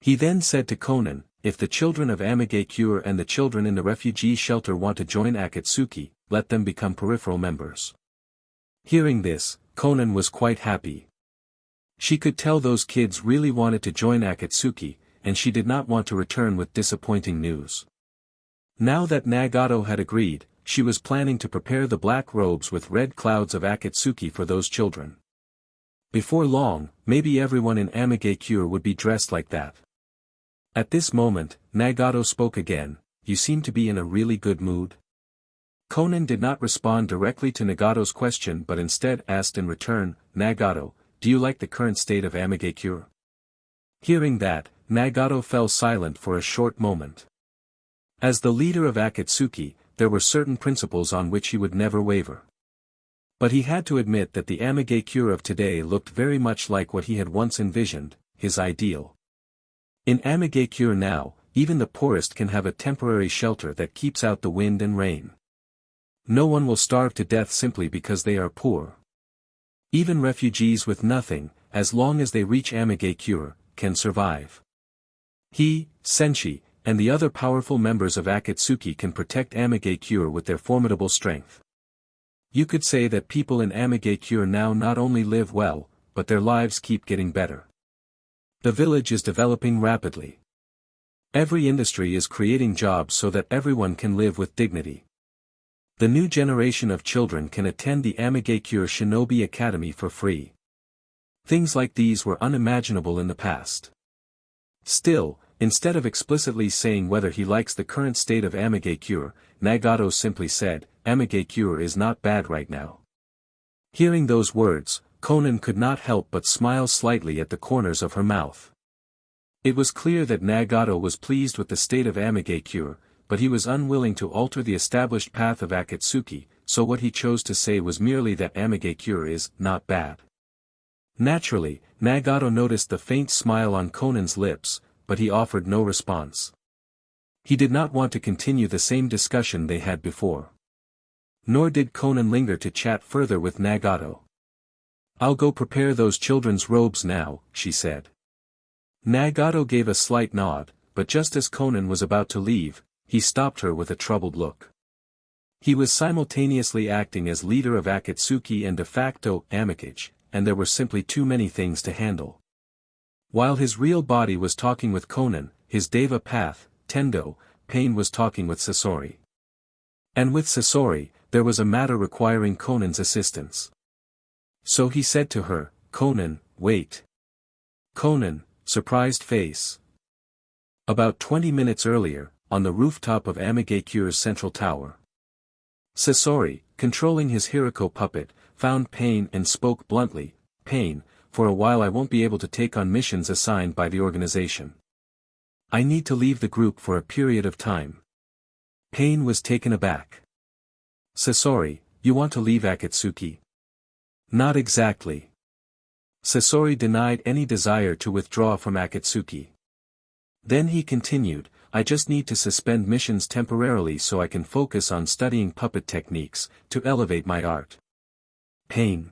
He then said to Conan, if the children of Amigakure and the children in the refugee shelter want to join Akatsuki, let them become peripheral members. Hearing this, Conan was quite happy. She could tell those kids really wanted to join Akatsuki, and she did not want to return with disappointing news. Now that Nagato had agreed, she was planning to prepare the black robes with red clouds of Akatsuki for those children. Before long, maybe everyone in Amigakure would be dressed like that. At this moment, Nagato spoke again, you seem to be in a really good mood. Conan did not respond directly to Nagato's question but instead asked in return, Nagato, do you like the current state of Amigakure? Hearing that, Nagato fell silent for a short moment. As the leader of Akatsuki, there were certain principles on which he would never waver. But he had to admit that the Amigakure of today looked very much like what he had once envisioned, his ideal. In Amigakure now, even the poorest can have a temporary shelter that keeps out the wind and rain. No one will starve to death simply because they are poor. Even refugees with nothing, as long as they reach Amigakure, can survive. He, Senshi, and the other powerful members of Akatsuki can protect Amigakure with their formidable strength. You could say that people in Amigakure now not only live well, but their lives keep getting better. The village is developing rapidly. Every industry is creating jobs so that everyone can live with dignity. The new generation of children can attend the Amigakure Shinobi Academy for free. Things like these were unimaginable in the past. Still, instead of explicitly saying whether he likes the current state of Amigakure, Nagato simply said, Amigakure is not bad right now. Hearing those words, Conan could not help but smile slightly at the corners of her mouth. It was clear that Nagato was pleased with the state of Amigakure, but he was unwilling to alter the established path of Akatsuki, so what he chose to say was merely that Amigakure is not bad. Naturally, Nagato noticed the faint smile on Conan's lips, but he offered no response. He did not want to continue the same discussion they had before. Nor did Conan linger to chat further with Nagato. I'll go prepare those children's robes now, she said. Nagato gave a slight nod, but just as Conan was about to leave, he stopped her with a troubled look. He was simultaneously acting as leader of Akatsuki and de facto Amicage, and there were simply too many things to handle. While his real body was talking with Conan, his Deva path, Tendo, Pain was talking with Sasori. And with Sasori, there was a matter requiring Conan's assistance. So he said to her, Conan, wait. Conan, surprised face. About 20 minutes earlier, on the rooftop of Amigakure's central tower. Sasori, controlling his Hiriko puppet, found Pain and spoke bluntly, Pain, for a while I won't be able to take on missions assigned by the organization. I need to leave the group for a period of time. Pain was taken aback. Sasori, you want to leave Akatsuki? Not exactly. Sasori denied any desire to withdraw from Akatsuki. Then he continued, I just need to suspend missions temporarily so I can focus on studying puppet techniques, to elevate my art. Pain.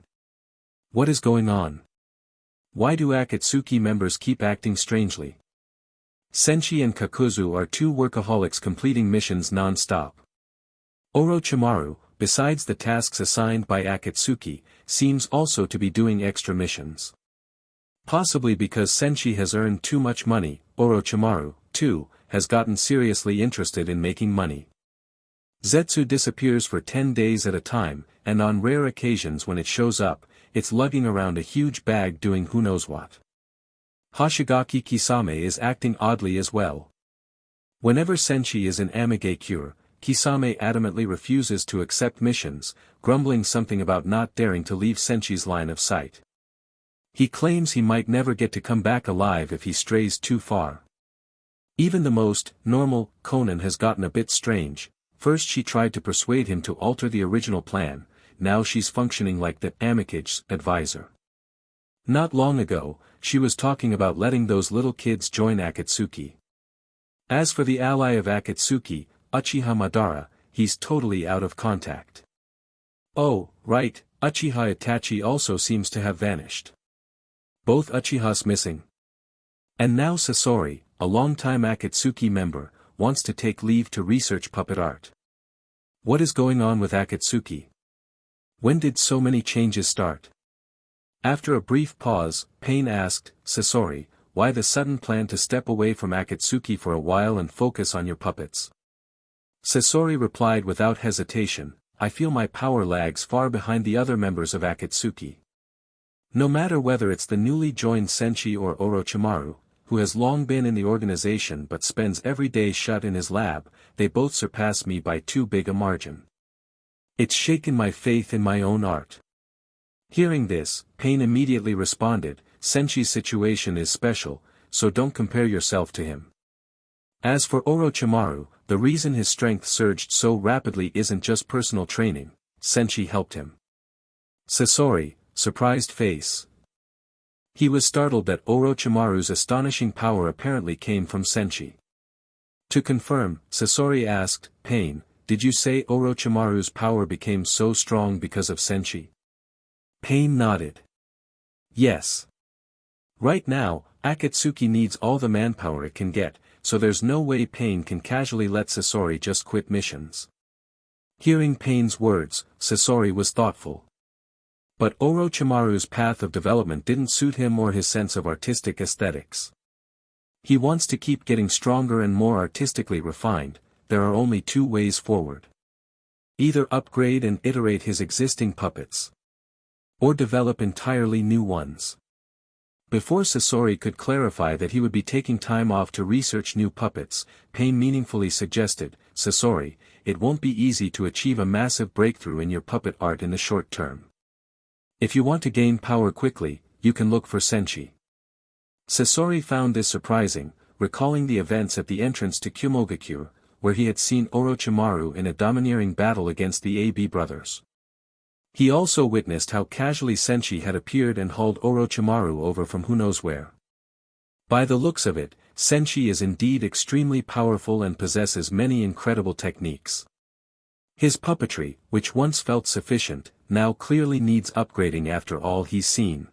What is going on? Why do Akatsuki members keep acting strangely? Senshi and Kakuzu are two workaholics completing missions non-stop. Orochimaru, besides the tasks assigned by Akatsuki, seems also to be doing extra missions. Possibly because Senshi has earned too much money, Orochimaru, too, has gotten seriously interested in making money. Zetsu disappears for 10 days at a time, and on rare occasions when it shows up, it's lugging around a huge bag doing who knows what. Hoshigaki Kisame is acting oddly as well. Whenever Senshi is in Amigakure, Kisame adamantly refuses to accept missions, grumbling something about not daring to leave Senshi's line of sight. He claims he might never get to come back alive if he strays too far. Even the most normal Conan has gotten a bit strange. First she tried to persuade him to alter the original plan, now she's functioning like the Amicage's advisor. Not long ago, she was talking about letting those little kids join Akatsuki. As for the ally of Akatsuki, Uchiha Madara, he's totally out of contact. Oh, Right, Uchiha Itachi also seems to have vanished. Both Uchihas missing. And now Sasori, a longtime Akatsuki member, wants to take leave to research puppet art. What is going on with Akatsuki? When did so many changes start? After a brief pause, Pain asked, Sasori, why the sudden plan to step away from Akatsuki for a while and focus on your puppets? Sasori replied without hesitation, I feel my power lags far behind the other members of Akatsuki. No matter whether it's the newly joined Senshi or Orochimaru, who has long been in the organization but spends every day shut in his lab, they both surpass me by too big a margin. It's shaken my faith in my own art. Hearing this, Pain immediately responded, Senshi's situation is special, so don't compare yourself to him. As for Orochimaru, the reason his strength surged so rapidly isn't just personal training, Senshi helped him. Sasori, surprised face. He was startled that Orochimaru's astonishing power apparently came from Senshi. To confirm, Sasori asked, Pain, did you say Orochimaru's power became so strong because of Senshi? Pain nodded. Yes. Right now, Akatsuki needs all the manpower it can get, so there's no way Pain can casually let Sasori just quit missions. Hearing Pain's words, Sasori was thoughtful. But Orochimaru's path of development didn't suit him or his sense of artistic aesthetics. He wants to keep getting stronger and more artistically refined. There are only two ways forward. Either upgrade and iterate his existing puppets, or develop entirely new ones. Before Sasori could clarify that he would be taking time off to research new puppets, Pain meaningfully suggested, Sasori, it won't be easy to achieve a massive breakthrough in your puppet art in the short term. If you want to gain power quickly, you can look for Senshi. Sasori found this surprising, recalling the events at the entrance to Kumogakure, where he had seen Orochimaru in a domineering battle against the AB brothers. He also witnessed how casually Senshi had appeared and hauled Orochimaru over from who knows where. By the looks of it, Senshi is indeed extremely powerful and possesses many incredible techniques. His puppetry, which once felt sufficient, now clearly needs upgrading after all he's seen.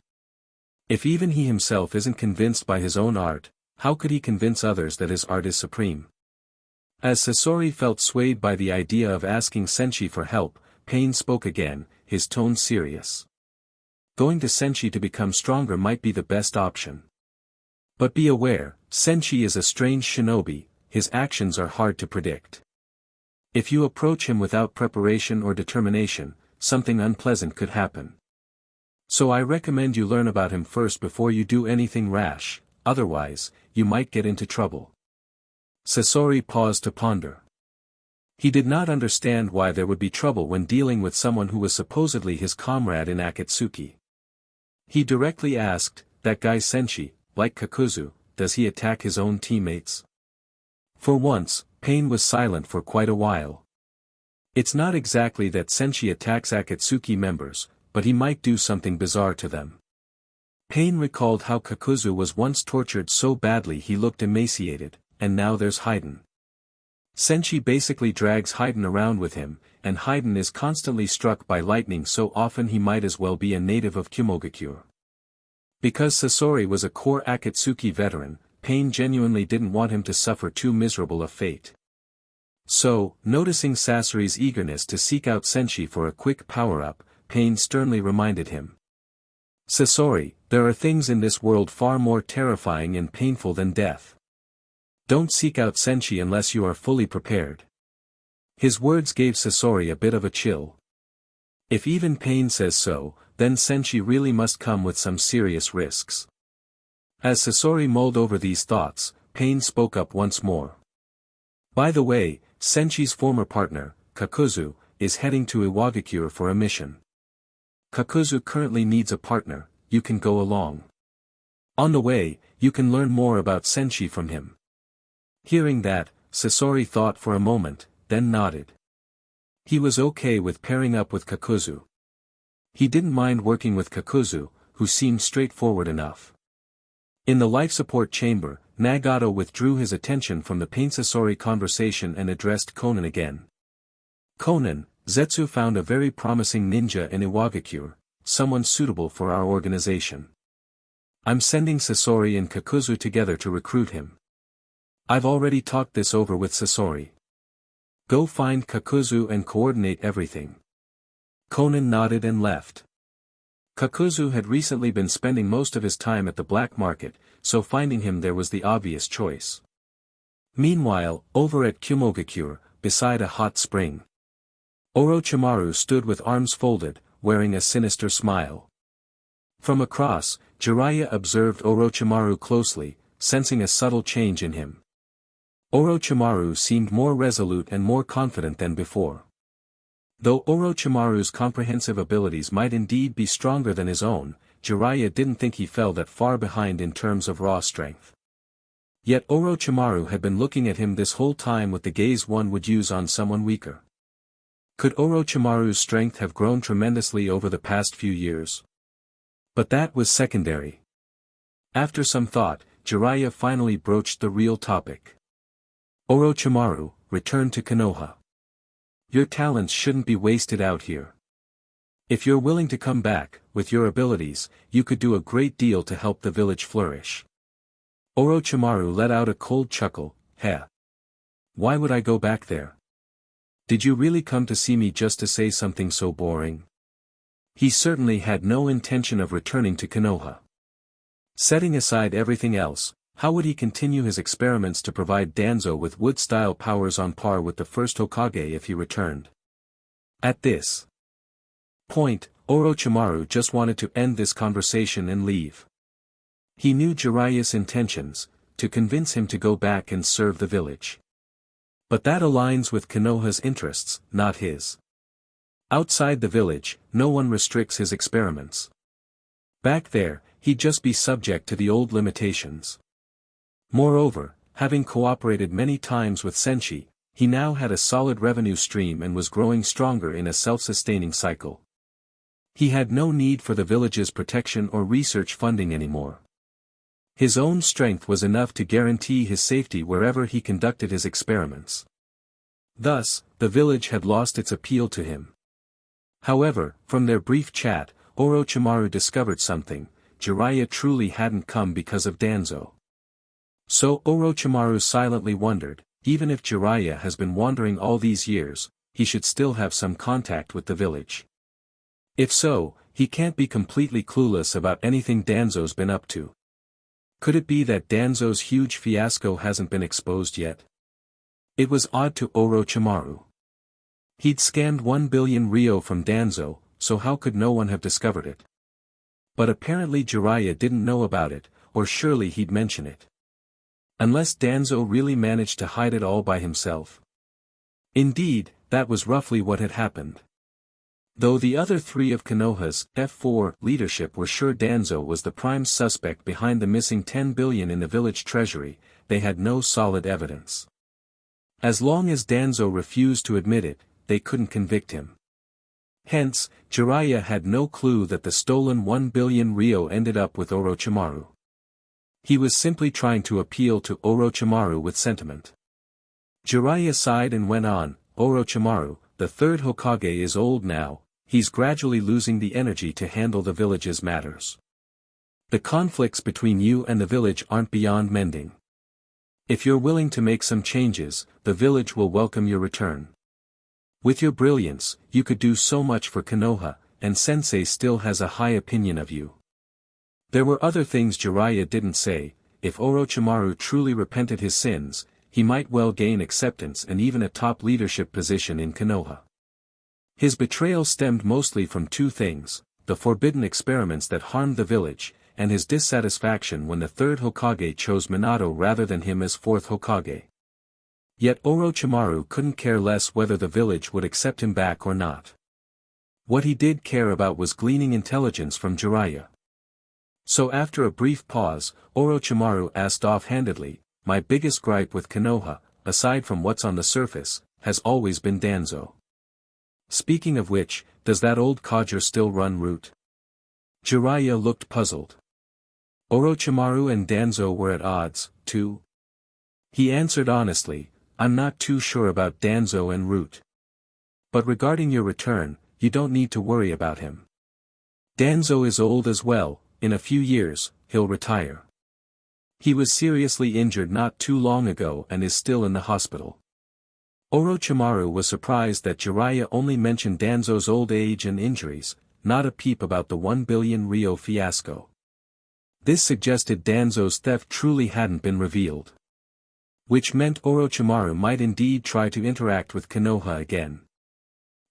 If even he himself isn't convinced by his own art, how could he convince others that his art is supreme? As Sasori felt swayed by the idea of asking Senshi for help, Pain spoke again, his tone serious. Going to Senshi to become stronger might be the best option. But be aware, Senshi is a strange shinobi, his actions are hard to predict. If you approach him without preparation or determination, something unpleasant could happen. So I recommend you learn about him first before you do anything rash, otherwise, you might get into trouble. Sasori paused to ponder. He did not understand why there would be trouble when dealing with someone who was supposedly his comrade in Akatsuki. He directly asked, that guy Senshi, like Kakuzu, does he attack his own teammates? For once, Pain was silent for quite a while. It's not exactly that Senshi attacks Akatsuki members, but he might do something bizarre to them. Pain recalled how Kakuzu was once tortured so badly he looked emaciated, and now there's Haiden. Senshi basically drags Haiden around with him, and Haiden is constantly struck by lightning so often he might as well be a native of Kumogakure. Because Sasori was a core Akatsuki veteran, Pain genuinely didn't want him to suffer too miserable a fate. So, noticing Sasori's eagerness to seek out Senshi for a quick power-up, Pain sternly reminded him. Sasori, there are things in this world far more terrifying and painful than death. Don't seek out Senshi unless you are fully prepared. His words gave Sasori a bit of a chill. If even Pain says so, then Senshi really must come with some serious risks. As Sasori mulled over these thoughts, Pain spoke up once more. By the way, Senshi's former partner, Kakuzu, is heading to Iwagakure for a mission. Kakuzu currently needs a partner, you can go along. On the way, you can learn more about Senshi from him. Hearing that, Sasori thought for a moment, then nodded. He was okay with pairing up with Kakuzu. He didn't mind working with Kakuzu, who seemed straightforward enough. In the life support chamber, Nagato withdrew his attention from the Pain-Sasori conversation and addressed Konan again. Konan, Zetsu found a very promising ninja in Iwagakure, someone suitable for our organization. I'm sending Sasori and Kakuzu together to recruit him. I've already talked this over with Sasori. Go find Kakuzu and coordinate everything. Conan nodded and left. Kakuzu had recently been spending most of his time at the black market, so finding him there was the obvious choice. Meanwhile, over at Kumogakure, beside a hot spring, Orochimaru stood with arms folded, wearing a sinister smile. From across, Jiraiya observed Orochimaru closely, sensing a subtle change in him. Orochimaru seemed more resolute and more confident than before. Though Orochimaru's comprehensive abilities might indeed be stronger than his own, Jiraiya didn't think he fell that far behind in terms of raw strength. Yet Orochimaru had been looking at him this whole time with the gaze one would use on someone weaker. Could Orochimaru's strength have grown tremendously over the past few years? But that was secondary. After some thought, Jiraiya finally broached the real topic. Orochimaru, return to Konoha. Your talents shouldn't be wasted out here. If you're willing to come back, with your abilities, you could do a great deal to help the village flourish. Orochimaru let out a cold chuckle. Heh. Why would I go back there? Did you really come to see me just to say something so boring? He certainly had no intention of returning to Konoha. Setting aside everything else, how would he continue his experiments to provide Danzo with wood-style powers on par with the first Hokage if he returned? At this point, Orochimaru just wanted to end this conversation and leave. He knew Jiraiya's intentions, to convince him to go back and serve the village. But that aligns with Konoha's interests, not his. Outside the village, no one restricts his experiments. Back there, he'd just be subject to the old limitations. Moreover, having cooperated many times with Senshi, he now had a solid revenue stream and was growing stronger in a self-sustaining cycle. He had no need for the village's protection or research funding anymore. His own strength was enough to guarantee his safety wherever he conducted his experiments. Thus, the village had lost its appeal to him. However, from their brief chat, Orochimaru discovered something: Jiraiya truly hadn't come because of Danzo. So Orochimaru silently wondered, even if Jiraiya has been wandering all these years, he should still have some contact with the village. If so, he can't be completely clueless about anything Danzo's been up to. Could it be that Danzo's huge fiasco hasn't been exposed yet? It was odd to Orochimaru. He'd scammed 1 billion ryo from Danzo, so how could no one have discovered it? But apparently Jiraiya didn't know about it, or surely he'd mention it. Unless Danzo really managed to hide it all by himself. Indeed, that was roughly what had happened. Though the other three of Konoha's F4 leadership were sure Danzo was the prime suspect behind the missing 10 billion in the village treasury, they had no solid evidence. As long as Danzo refused to admit it, they couldn't convict him. Hence, Jiraiya had no clue that the stolen 1 billion ryo ended up with Orochimaru. He was simply trying to appeal to Orochimaru with sentiment. Jiraiya sighed and went on, Orochimaru, the third Hokage is old now, he's gradually losing the energy to handle the village's matters. The conflicts between you and the village aren't beyond mending. If you're willing to make some changes, the village will welcome your return. With your brilliance, you could do so much for Konoha, and Sensei still has a high opinion of you. There were other things Jiraiya didn't say. If Orochimaru truly repented his sins, he might well gain acceptance and even a top leadership position in Konoha. His betrayal stemmed mostly from two things: the forbidden experiments that harmed the village, and his dissatisfaction when the third Hokage chose Minato rather than him as fourth Hokage. Yet Orochimaru couldn't care less whether the village would accept him back or not. What he did care about was gleaning intelligence from Jiraiya. So after a brief pause, Orochimaru asked offhandedly, my biggest gripe with Konoha, aside from what's on the surface, has always been Danzo. Speaking of which, does that old codger still run route? Jiraiya looked puzzled. Orochimaru and Danzo were at odds, too. He answered honestly, I'm not too sure about Danzo and Root. But regarding your return, you don't need to worry about him. Danzo is old as well, in a few years, he'll retire. He was seriously injured not too long ago and is still in the hospital. Orochimaru was surprised that Jiraiya only mentioned Danzo's old age and injuries, not a peep about the 1 billion Ryo fiasco. This suggested Danzo's theft truly hadn't been revealed. Which meant Orochimaru might indeed try to interact with Konoha again.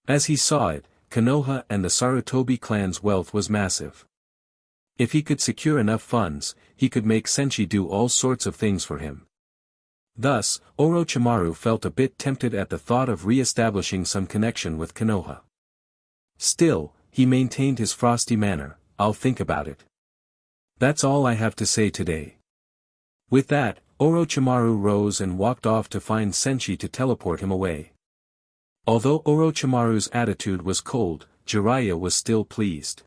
As he saw it, Konoha and the Sarutobi clan's wealth was massive. If he could secure enough funds, he could make Senshi do all sorts of things for him. Thus, Orochimaru felt a bit tempted at the thought of re-establishing some connection with Konoha. Still, he maintained his frosty manner, "I'll think about it. That's all I have to say today." With that, Orochimaru rose and walked off to find Senshi to teleport him away. Although Orochimaru's attitude was cold, Jiraiya was still pleased.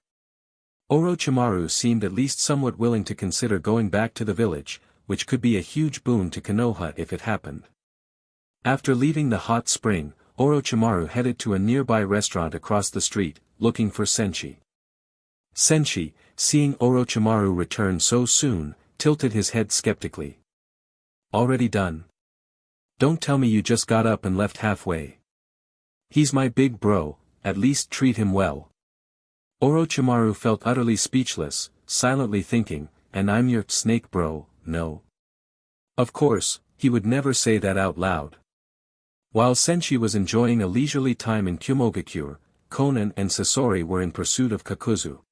Orochimaru seemed at least somewhat willing to consider going back to the village, which could be a huge boon to Konoha if it happened. After leaving the hot spring, Orochimaru headed to a nearby restaurant across the street, looking for Senshi. Senshi, seeing Orochimaru return so soon, tilted his head skeptically. "Already done? Don't tell me you just got up and left halfway. He's my big bro, at least treat him well." Orochimaru felt utterly speechless, silently thinking, "And I'm your snake bro, no?" Of course, he would never say that out loud. While Senshi was enjoying a leisurely time in Kumogakure, Konan and Sasori were in pursuit of Kakuzu.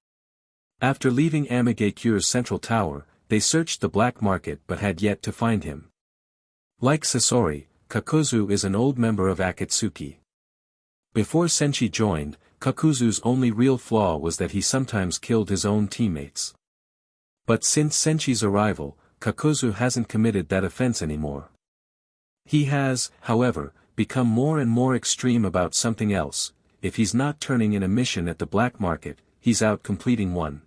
After leaving Amigakure's central tower, they searched the black market but had yet to find him. Like Sasori, Kakuzu is an old member of Akatsuki. Before Senshi joined, Kakuzu's only real flaw was that he sometimes killed his own teammates. But since Senshi's arrival, Kakuzu hasn't committed that offense anymore. He has, however, become more and more extreme about something else. If he's not turning in a mission at the black market, he's out completing one.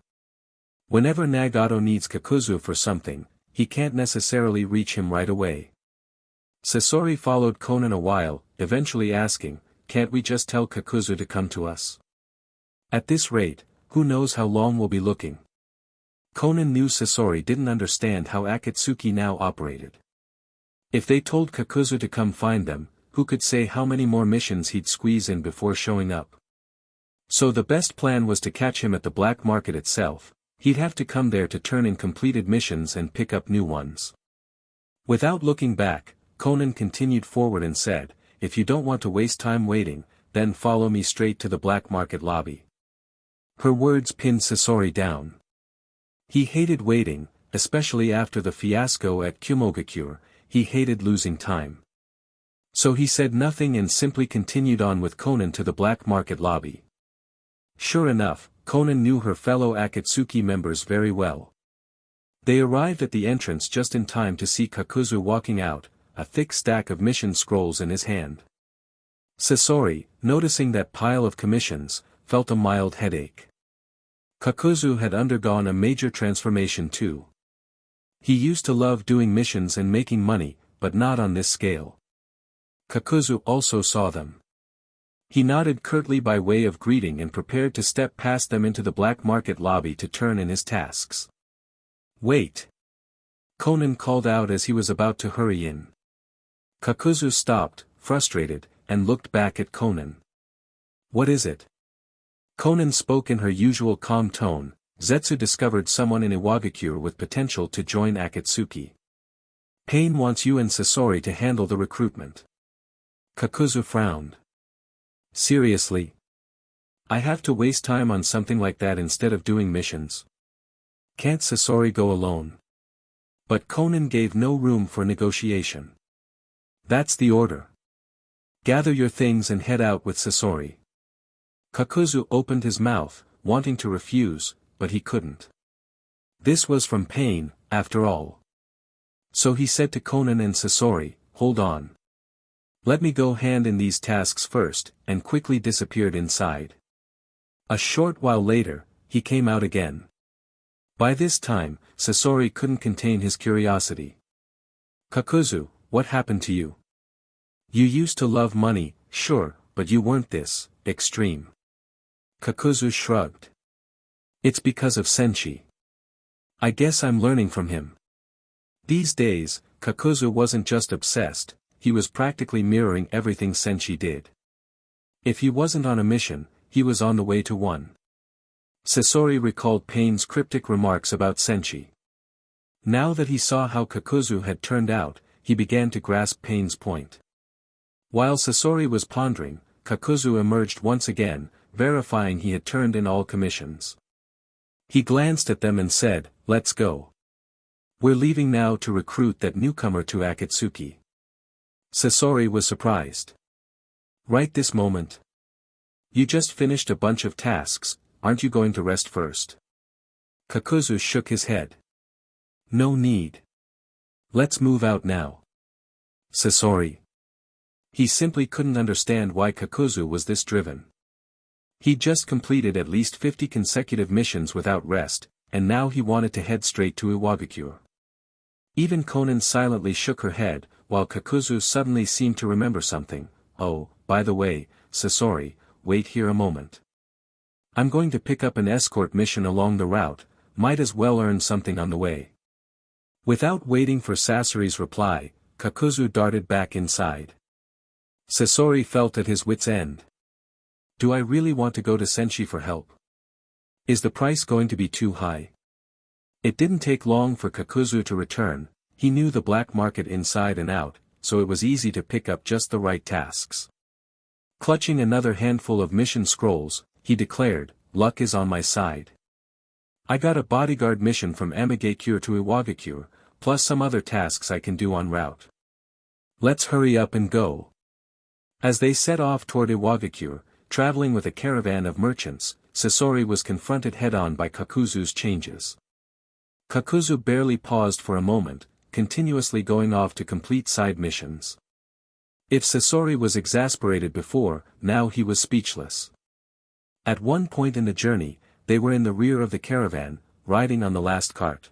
Whenever Nagato needs Kakuzu for something, he can't necessarily reach him right away. Sasori followed Konan a while, eventually asking, "Can't we just tell Kakuzu to come to us? At this rate, who knows how long we'll be looking." Konan knew Sasori didn't understand how Akatsuki now operated. If they told Kakuzu to come find them, who could say how many more missions he'd squeeze in before showing up? So the best plan was to catch him at the black market itself. He'd have to come there to turn in completed missions and pick up new ones. Without looking back, Konan continued forward and said, "If you don't want to waste time waiting, then follow me straight to the black market lobby." Her words pinned Sasori down. He hated waiting, especially after the fiasco at Kumogakure. He hated losing time. So he said nothing and simply continued on with Konan to the black market lobby. Sure enough, Konan knew her fellow Akatsuki members very well. They arrived at the entrance just in time to see Kakuzu walking out, a thick stack of mission scrolls in his hand. Sasori, noticing that pile of commissions, felt a mild headache. Kakuzu had undergone a major transformation too. He used to love doing missions and making money, but not on this scale. Kakuzu also saw them. He nodded curtly by way of greeting and prepared to step past them into the black market lobby to turn in his tasks. "Wait!" Konan called out as he was about to hurry in. Kakuzu stopped, frustrated, and looked back at Konan. "What is it?" Konan spoke in her usual calm tone. "Zetsu discovered someone in Iwagakure with potential to join Akatsuki. Pain wants you and Sasori to handle the recruitment." Kakuzu frowned. "Seriously? I have to waste time on something like that instead of doing missions? Can't Sasori go alone?" But Konan gave no room for negotiation. "That's the order. Gather your things and head out with Sasori." Kakuzu opened his mouth, wanting to refuse, but he couldn't. This was from pain, after all. So he said to Konan and Sasori, "Hold on. Let me go hand in these tasks first," and quickly disappeared inside. A short while later, he came out again. By this time, Sasori couldn't contain his curiosity. "Kakuzu, what happened to you? You used to love money, sure, but you weren't this extreme. Kakuzu shrugged. It's because of Senshi. I guess I'm learning from him. These days, Kakuzu wasn't just obsessed, he was practically mirroring everything Senshi did. If he wasn't on a mission, he was on the way to one. Sasori recalled Paine's cryptic remarks about Senshi. Now that he saw how Kakuzu had turned out, he began to grasp Paine's point. While Sasori was pondering, Kakuzu emerged once again, verifying he had turned in all commissions. He glanced at them and said, "Let's go. We're leaving now to recruit that newcomer to Akatsuki." Sasori was surprised. Right this moment? You just finished a bunch of tasks, aren't you going to rest first? Kakuzu shook his head. No need. Let's move out now. Sasori. He simply couldn't understand why Kakuzu was this driven. He'd just completed at least 50 consecutive missions without rest, and now he wanted to head straight to Iwagakure. Even Konan silently shook her head, while Kakuzu suddenly seemed to remember something. "Oh, by the way, Sasori, wait here a moment. I'm going to pick up an escort mission along the route, might as well earn something on the way." Without waiting for Sasori's reply, Kakuzu darted back inside. Sasori felt at his wit's end. Do I really want to go to Senshi for help? Is the price going to be too high? It didn't take long for Kakuzu to return. He knew the black market inside and out, so it was easy to pick up just the right tasks. Clutching another handful of mission scrolls, he declared, "Luck is on my side. I got a bodyguard mission from Amigakure to Iwagakure, plus some other tasks I can do en route. Let's hurry up and go." As they set off toward Iwagakure, traveling with a caravan of merchants, Sasori was confronted head-on by Kakuzu's changes. Kakuzu barely paused for a moment, continuously going off to complete side missions. If Sasori was exasperated before, now he was speechless. At one point in the journey, they were in the rear of the caravan, riding on the last cart.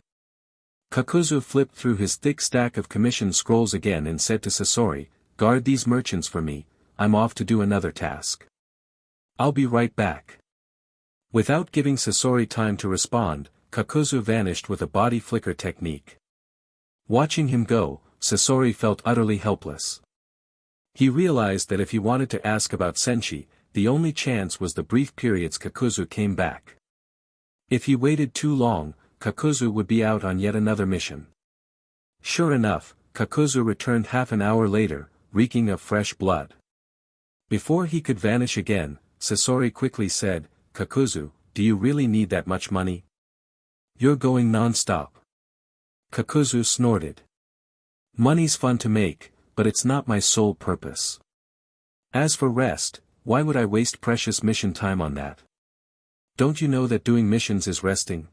Kakuzu flipped through his thick stack of commission scrolls again and said to Sasori, "Guard these merchants for me, I'm off to do another task. I'll be right back." Without giving Sasori time to respond, Kakuzu vanished with a body flicker technique. Watching him go, Sasori felt utterly helpless. He realized that if he wanted to ask about Senshi, the only chance was the brief periods Kakuzu came back. If he waited too long, Kakuzu would be out on yet another mission. Sure enough, Kakuzu returned half an hour later, reeking of fresh blood. Before he could vanish again, Sasori quickly said, "Kakuzu, do you really need that much money? You're going non-stop." Kakuzu snorted. "Money's fun to make, but it's not my sole purpose. As for rest, why would I waste precious mission time on that? Don't you know that doing missions is resting?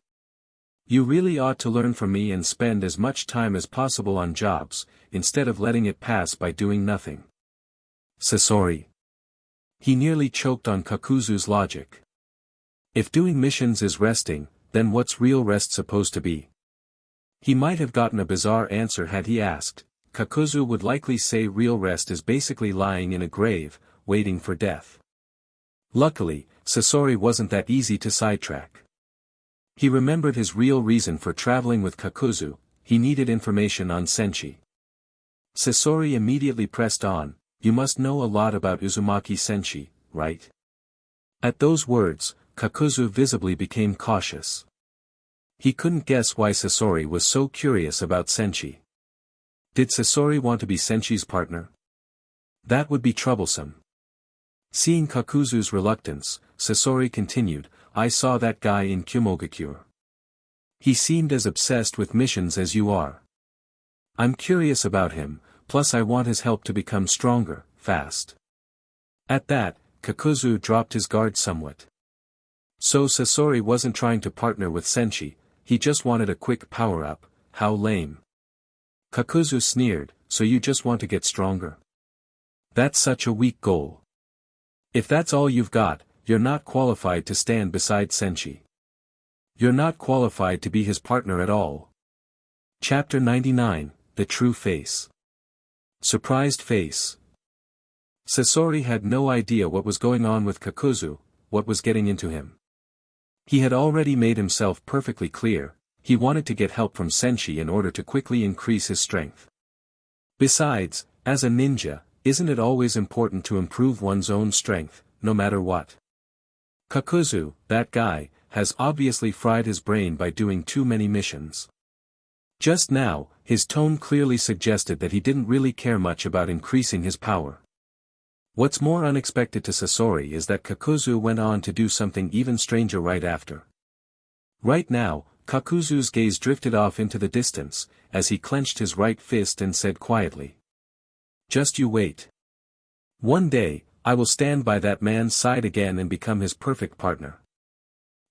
You really ought to learn from me and spend as much time as possible on jobs, instead of letting it pass by doing nothing." Sasori. He nearly choked on Kakuzu's logic. If doing missions is resting, then what's real rest supposed to be? He might have gotten a bizarre answer had he asked. Kakuzu would likely say real rest is basically lying in a grave, waiting for death. Luckily, Sasori wasn't that easy to sidetrack. He remembered his real reason for traveling with Kakuzu. He needed information on Senshi. Sasori immediately pressed on, "You must know a lot about Uzumaki Senshi, right?" At those words, Kakuzu visibly became cautious. He couldn't guess why Sasori was so curious about Senshi. Did Sasori want to be Senshi's partner? That would be troublesome. Seeing Kakuzu's reluctance, Sasori continued, "I saw that guy in Kumogakure. He seemed as obsessed with missions as you are. I'm curious about him, plus I want his help to become stronger, fast." At that, Kakuzu dropped his guard somewhat. So Sasori wasn't trying to partner with Senshi, he just wanted a quick power-up. How lame. Kakuzu sneered, "So you just want to get stronger? That's such a weak goal. If that's all you've got, you're not qualified to stand beside Senshi. You're not qualified to be his partner at all." Chapter 99, The True Face. Surprised Face. Sasori had no idea what was going on with Kakuzu, what was getting into him. He had already made himself perfectly clear, he wanted to get help from Senshi in order to quickly increase his strength. Besides, as a ninja, isn't it always important to improve one's own strength, no matter what? Kakuzu, that guy, has obviously fried his brain by doing too many missions. Just now, his tone clearly suggested that he didn't really care much about increasing his power. What's more unexpected to Sasori is that Kakuzu went on to do something even stranger right after. Right now, Kakuzu's gaze drifted off into the distance, as he clenched his right fist and said quietly. Just you wait. One day, I will stand by that man's side again and become his perfect partner.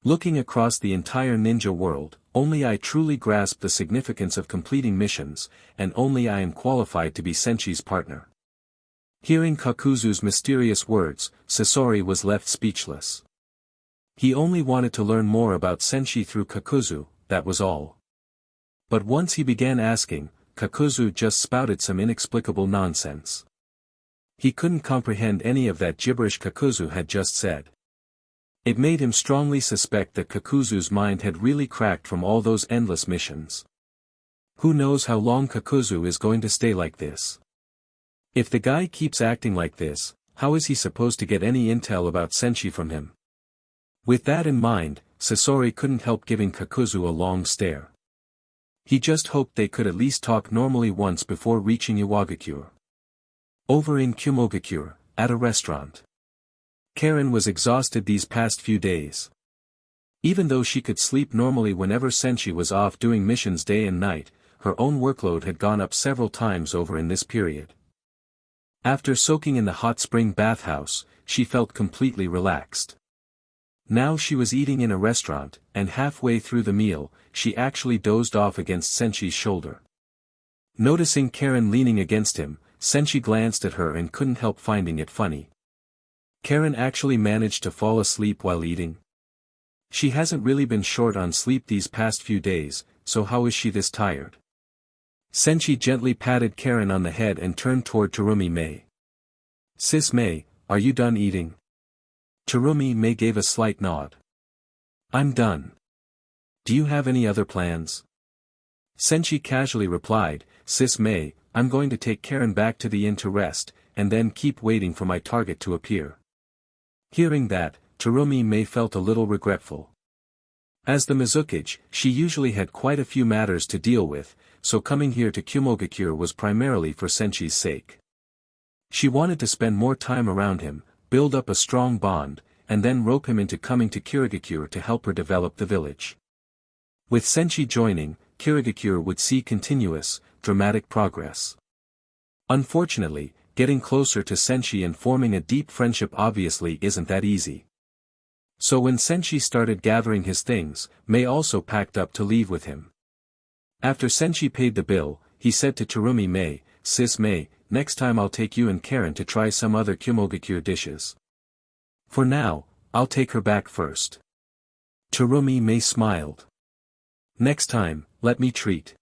Looking across the entire ninja world, only I truly grasp the significance of completing missions, and only I am qualified to be Senshi's partner. Hearing Kakuzu's mysterious words, Sasori was left speechless. He only wanted to learn more about Senshi through Kakuzu, that was all. But once he began asking, Kakuzu just spouted some inexplicable nonsense. He couldn't comprehend any of that gibberish Kakuzu had just said. It made him strongly suspect that Kakuzu's mind had really cracked from all those endless missions. Who knows how long Kakuzu is going to stay like this? If the guy keeps acting like this, how is he supposed to get any intel about Senshi from him? With that in mind, Sasori couldn't help giving Kakuzu a long stare. He just hoped they could at least talk normally once before reaching Iwagakure. Over in Kumogakure, at a restaurant. Karen was exhausted these past few days. Even though she could sleep normally whenever Senshi was off doing missions day and night, her own workload had gone up several times over in this period. After soaking in the hot spring bathhouse, she felt completely relaxed. Now she was eating in a restaurant, and halfway through the meal, she actually dozed off against Senshi's shoulder. Noticing Karen leaning against him, Senshi glanced at her and couldn't help finding it funny. Karen actually managed to fall asleep while eating. She hasn't really been short on sleep these past few days, so how is she this tired? Senshi gently patted Karen on the head and turned toward Terumi Mei. Sis Mei, are you done eating? Terumi Mei gave a slight nod. I'm done. Do you have any other plans? Senshi casually replied, Sis Mei, I'm going to take Karen back to the inn to rest, and then keep waiting for my target to appear. Hearing that, Terumi Mei felt a little regretful. As the Mizukage, she usually had quite a few matters to deal with, so coming here to Kumogakure was primarily for Senshi's sake. She wanted to spend more time around him, build up a strong bond, and then rope him into coming to Kirigakure to help her develop the village. With Senshi joining, Kirigakure would see continuous, dramatic progress. Unfortunately, getting closer to Senshi and forming a deep friendship obviously isn't that easy. So when Senshi started gathering his things, Mei also packed up to leave with him. After Senshi paid the bill, he said to Terumi Mei, Sis Mei, next time I'll take you and Karen to try some other Kumogakure dishes. For now, I'll take her back first. Terumi Mei smiled. Next time, let me treat.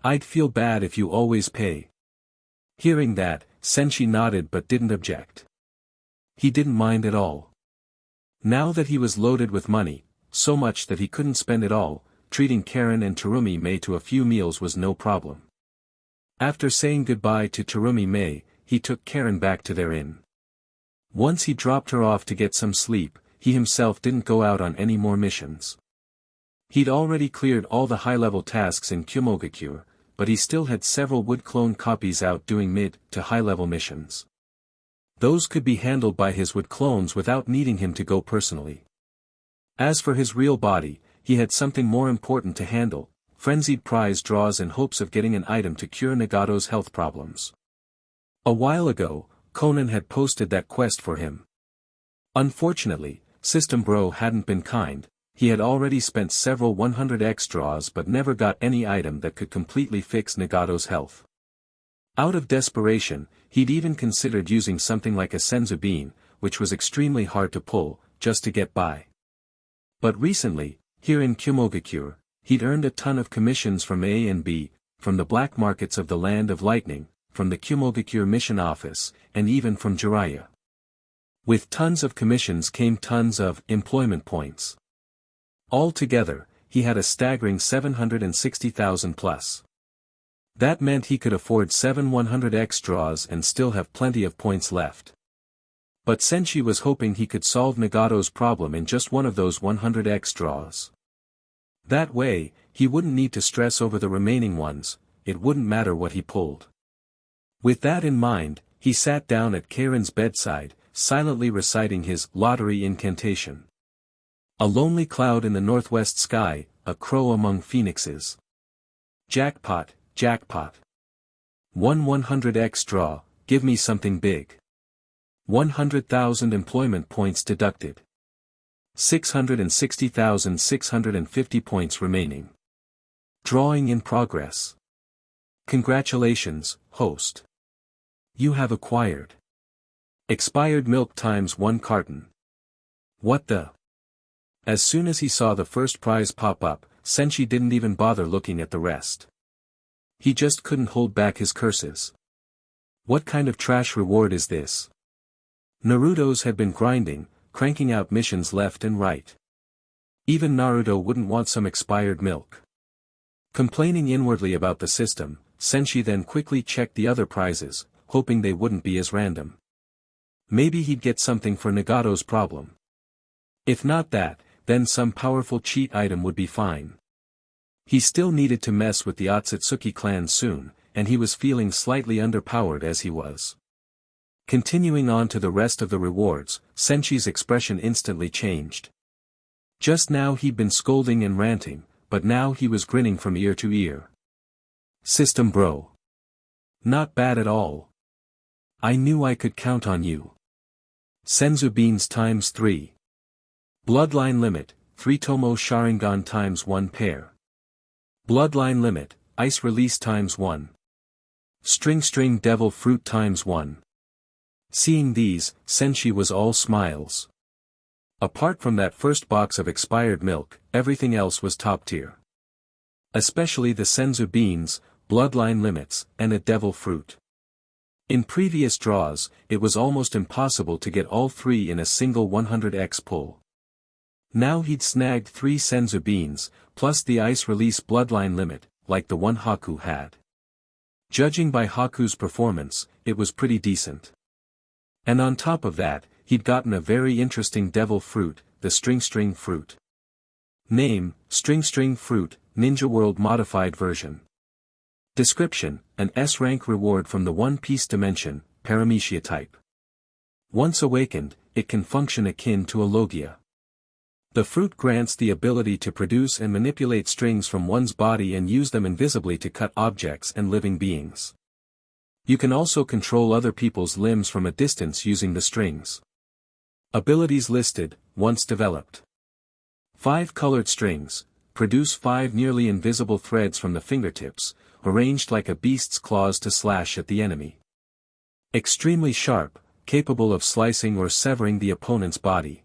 I'd feel bad if you always pay. Hearing that, Senshi nodded but didn't object. He didn't mind at all. Now that he was loaded with money, so much that he couldn't spend it all, treating Karen and Terumi Mei to a few meals was no problem. After saying goodbye to Terumi Mei, he took Karen back to their inn. Once he dropped her off to get some sleep, he himself didn't go out on any more missions. He'd already cleared all the high-level tasks in Kumogakure, but he still had several wood clone copies out doing mid to high-level missions. Those could be handled by his wood clones without needing him to go personally. As for his real body, he had something more important to handle, frenzied prize draws in hopes of getting an item to cure Nagato's health problems. A while ago, Conan had posted that quest for him. Unfortunately, System Bro hadn't been kind, he had already spent several 100x draws but never got any item that could completely fix Nagato's health. Out of desperation, he'd even considered using something like a Senzu bean, which was extremely hard to pull, just to get by. But recently, here in Kumogakure, he'd earned a ton of commissions from A and B, from the black markets of the Land of Lightning, from the Kumogakure mission office, and even from Jiraiya. With tons of commissions came tons of employment points. Altogether, he had a staggering 760,000 plus. That meant he could afford 7 100x draws and still have plenty of points left. But Senshi was hoping he could solve Nagato's problem in just one of those 100x draws. That way, he wouldn't need to stress over the remaining ones, it wouldn't matter what he pulled. With that in mind, he sat down at Karen's bedside, silently reciting his lottery incantation. A lonely cloud in the northwest sky, a crow among phoenixes. Jackpot, jackpot. 100x draw, give me something big. 100,000 employment points deducted. 660,650 points remaining. Drawing in progress. Congratulations, host. You have acquired expired milk times 1 carton. What the? As soon as he saw the first prize pop up, Senshi didn't even bother looking at the rest. He just couldn't hold back his curses. What kind of trash reward is this? Naruto's had been grinding, cranking out missions left and right. Even Naruto wouldn't want some expired milk. Complaining inwardly about the system, Senshi then quickly checked the other prizes, hoping they wouldn't be as random. Maybe he'd get something for Nagato's problem. If not that, then some powerful cheat item would be fine. He still needed to mess with the Otsutsuki clan soon, and he was feeling slightly underpowered as he was. Continuing on to the rest of the rewards, Senshi's expression instantly changed. Just now he'd been scolding and ranting, but now he was grinning from ear to ear. System bro. Not bad at all. I knew I could count on you. Senzu beans times 3. Bloodline limit, 3 Tomo Sharingan times 1 pair. Bloodline limit, ice release times 1. String devil fruit times 1. Seeing these, Senshi was all smiles. Apart from that first box of expired milk, everything else was top tier. Especially the Senzu beans, bloodline limits, and a devil fruit. In previous draws, it was almost impossible to get all 3 in a single 100x pull. Now he'd snagged 3 Senzu beans, plus the ice release bloodline limit, like the one Haku had. Judging by Haku's performance, it was pretty decent. And on top of that, he'd gotten a very interesting devil fruit, the string fruit. Name, string fruit, Ninja World modified version. Description, an S-rank reward from the One Piece dimension, Paramecia type. Once awakened, it can function akin to a Logia. The fruit grants the ability to produce and manipulate strings from one's body and use them invisibly to cut objects and living beings. You can also control other people's limbs from a distance using the strings. Abilities listed, once developed. 5 colored strings, produce 5 nearly invisible threads from the fingertips, arranged like a beast's claws to slash at the enemy. Extremely sharp, capable of slicing or severing the opponent's body.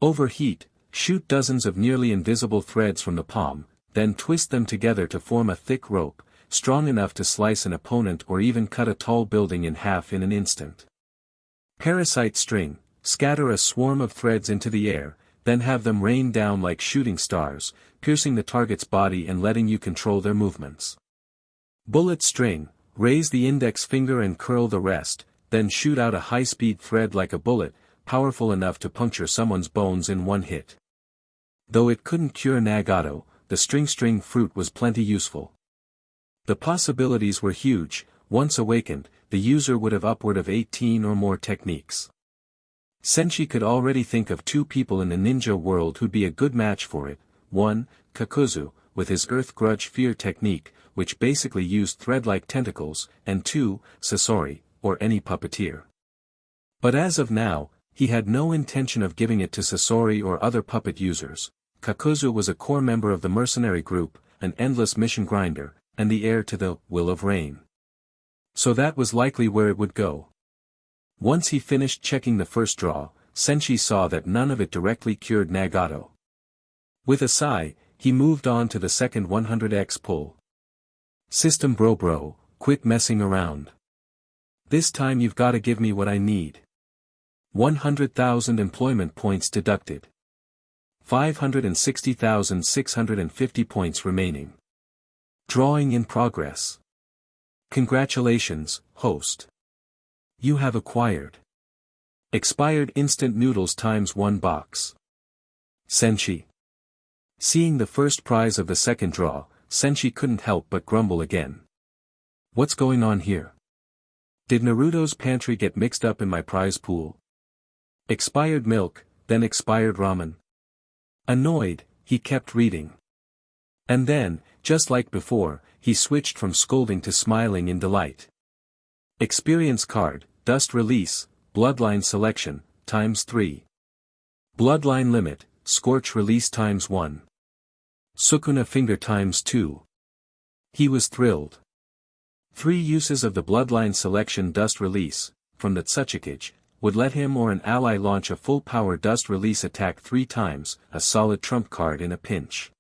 Overheat, shoot dozens of nearly invisible threads from the palm, then twist them together to form a thick rope, strong enough to slice an opponent or even cut a tall building in half in an instant. Parasite string, scatter a swarm of threads into the air, then have them rain down like shooting stars, piercing the target's body and letting you control their movements. Bullet string, raise the index finger and curl the rest, then shoot out a high-speed thread like a bullet, powerful enough to puncture someone's bones in one hit. Though it couldn't cure Nagato, the string fruit was plenty useful. The possibilities were huge. Once awakened, the user would have upward of 18 or more techniques. Senshi could already think of 2 people in the ninja world who'd be a good match for it. 1, Kakuzu, with his Earth Grudge Fear technique, which basically used thread-like tentacles, and 2, Sasori, or any puppeteer. But as of now, he had no intention of giving it to Sasori or other puppet users. Kakuzu was a core member of the mercenary group, an endless mission grinder, and the heir to the Will of Rain. So that was likely where it would go. Once he finished checking the first draw, Senshi saw that none of it directly cured Nagato. With a sigh, he moved on to the second 100x pull. System bro, quit messing around. This time you've gotta give me what I need. 100,000 employment points deducted. 560,650 points remaining. Drawing in progress. Congratulations, host. You have acquired. Expired instant noodles times 1 box. Senshi. Seeing the first prize of the second draw, Senshi couldn't help but grumble again. What's going on here? Did Naruto's pantry get mixed up in my prize pool? Expired milk, then expired ramen. Annoyed, he kept reading. And then, just like before, he switched from scolding to smiling in delight. Experience card, dust release, bloodline selection, times 3. Bloodline limit, scorch release times 1. Sukuna finger times 2. He was thrilled. 3 uses of the bloodline selection dust release, from the Tsuchikage, would let him or an ally launch a full-power dust release attack 3 times, a solid trump card in a pinch.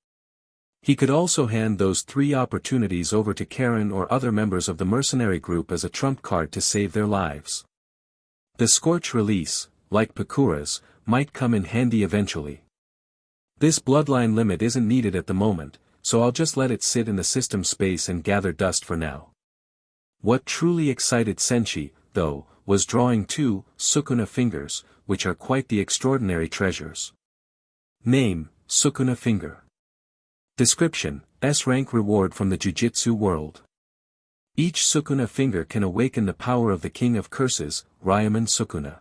He could also hand those 3 opportunities over to Karen or other members of the mercenary group as a trump card to save their lives. The Scorch release, like Pakura's, might come in handy eventually. This bloodline limit isn't needed at the moment, so I'll just let it sit in the system space and gather dust for now. What truly excited Senshi, though, was drawing 2 Sukuna fingers, which are quite the extraordinary treasures. Name, Sukuna finger. Description, S-rank reward from the Jujutsu world. Each Sukuna finger can awaken the power of the King of Curses, Ryaman Sukuna.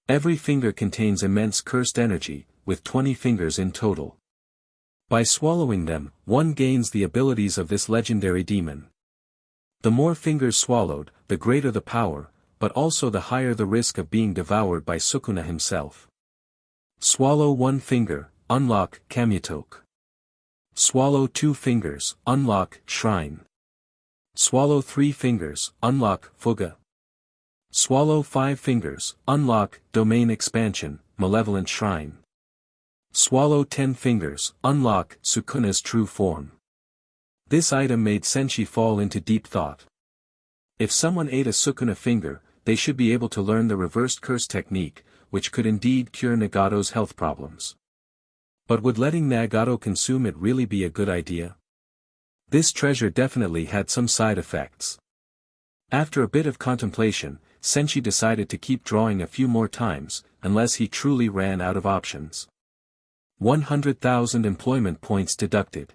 Every finger contains immense cursed energy, with 20 fingers in total. By swallowing them, one gains the abilities of this legendary demon. The more fingers swallowed, the greater the power, but also the higher the risk of being devoured by Sukuna himself. Swallow 1 finger, unlock Kamutoke. Swallow 2 fingers, unlock Shrine. Swallow 3 fingers, unlock Fuga. Swallow 5 fingers, unlock Domain Expansion, Malevolent Shrine. Swallow 10 fingers, unlock Sukuna's true form. This item made Senshi fall into deep thought. If someone ate a Sukuna finger, they should be able to learn the reversed curse technique, which could indeed cure Nagato's health problems. But would letting Nagato consume it really be a good idea? This treasure definitely had some side effects. After a bit of contemplation, Senshi decided to keep drawing a few more times, unless he truly ran out of options. 100,000 employment points deducted.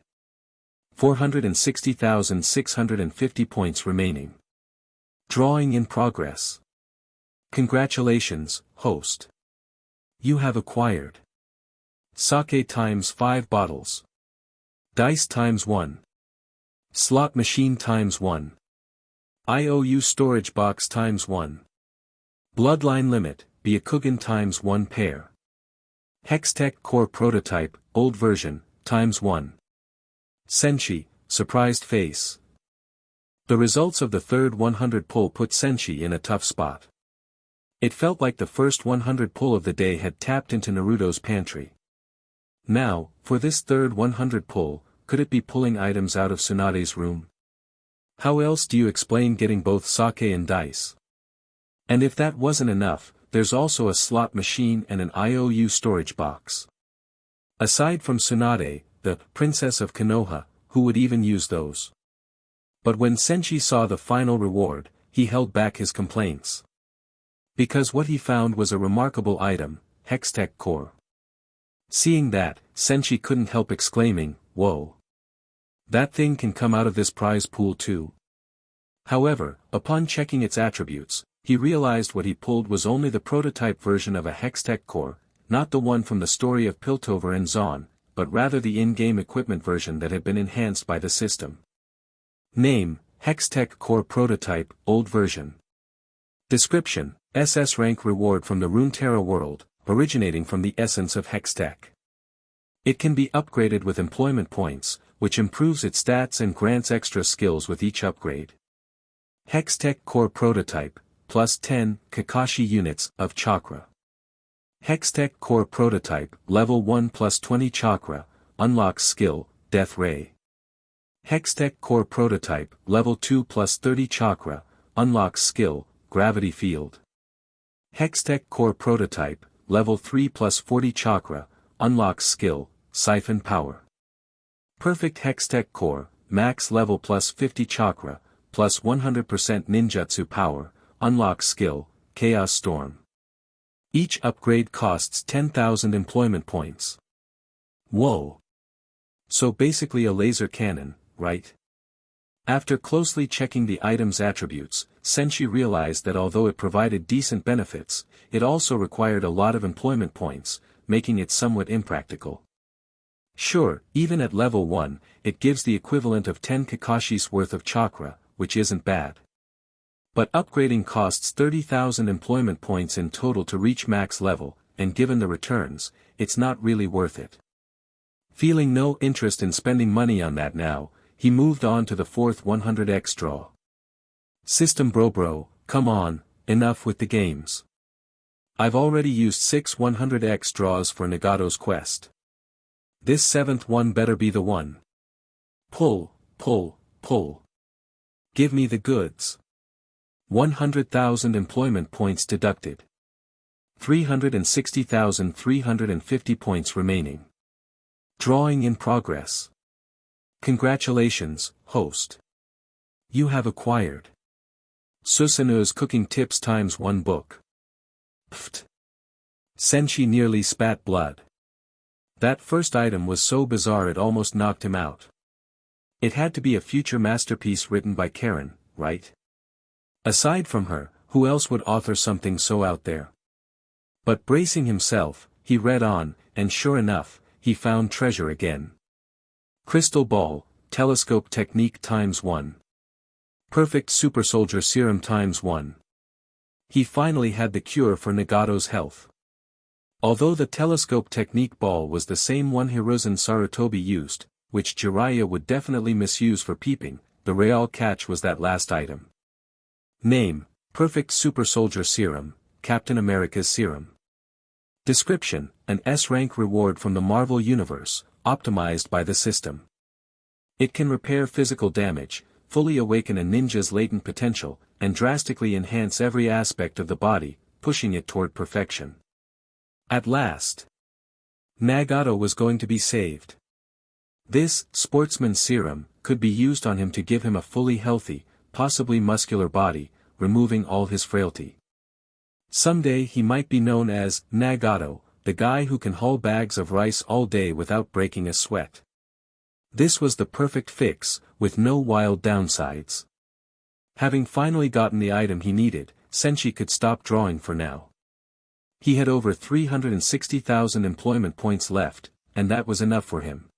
460,650 points remaining. Drawing in progress. Congratulations, host. You have acquired. Sake times 5 bottles. Dice times 1. Slot machine times 1. IOU storage box times 1. Bloodline limit, Byakugan times 1 pair. Hextech core prototype, old version, times 1. Senshi, surprised face. The results of the third 100 pull put Senshi in a tough spot. It felt like the first 100 pull of the day had tapped into Naruto's pantry. Now, for this third 100 pull, could it be pulling items out of Tsunade's room? How else do you explain getting both sake and dice? And if that wasn't enough, there's also a slot machine and an IOU storage box. Aside from Tsunade, the Princess of Konoha, who would even use those? But when Senshi saw the final reward, he held back his complaints. Because what he found was a remarkable item, Hextech Core. Seeing that, Senshi couldn't help exclaiming, "Whoa! That thing can come out of this prize pool too." However, upon checking its attributes, he realized what he pulled was only the prototype version of a Hextech Core, not the one from the story of Piltover and Zon, but rather the in-game equipment version that had been enhanced by the system. Name, Hextech Core Prototype, Old Version. Description, SS rank reward from the Runeterra world, originating from the essence of Hextech. It can be upgraded with employment points, which improves its stats and grants extra skills with each upgrade. Hextech Core Prototype, plus 10 Kakashi units of chakra. Hextech Core Prototype, level 1 plus 20 chakra, unlocks skill, Death Ray. Hextech Core Prototype, Level 2 plus 30 Chakra, unlocks skill, Gravity Field. Hextech Core Prototype, Level 3 plus 40 Chakra, unlocks skill, Siphon Power. Perfect Hextech Core, Max Level plus 50 Chakra, plus 100% Ninjutsu Power, unlocks skill, Chaos Storm. Each upgrade costs 10,000 employment points. Whoa! So basically a laser cannon, right? After closely checking the item's attributes, Senshi realized that although it provided decent benefits, it also required a lot of employment points, making it somewhat impractical. Sure, even at level 1, it gives the equivalent of 10 Kakashi's worth of chakra, which isn't bad. But upgrading costs 30,000 employment points in total to reach max level, and given the returns, it's not really worth it. Feeling no interest in spending money on that now, he moved on to the fourth 100x draw. System bro, come on, enough with the games. I've already used 6 100x draws for Nagato's quest. This seventh one better be the one. Pull. Give me the goods. 100,000 employment points deducted. 360,350 points remaining. Drawing in progress. Congratulations, host. You have acquired Susanu's Cooking Tips ×1 book. Pfft. Senshi nearly spat blood. That first item was so bizarre it almost knocked him out. It had to be a future masterpiece written by Karen, right? Aside from her, who else would author something so out there? But bracing himself, he read on, and sure enough, he found treasure again. Crystal Ball, Telescope Technique ×1. Perfect Super Soldier Serum ×1. He finally had the cure for Nagato's health. Although the Telescope Technique ball was the same one Hiruzen Sarutobi used, which Jiraiya would definitely misuse for peeping, the real catch was that last item. Name, Perfect Super Soldier Serum, Captain America's Serum. Description, an S-rank reward from the Marvel Universe, optimized by the system. It can repair physical damage, fully awaken a ninja's latent potential, and drastically enhance every aspect of the body, pushing it toward perfection. At last, Nagato was going to be saved. This sportsman's serum could be used on him to give him a fully healthy, possibly muscular body, removing all his frailty. Someday he might be known as Nagato, the guy who can haul bags of rice all day without breaking a sweat. This was the perfect fix, with no wild downsides. Having finally gotten the item he needed, Senshi could stop drawing for now. He had over 360,000 employment points left, and that was enough for him.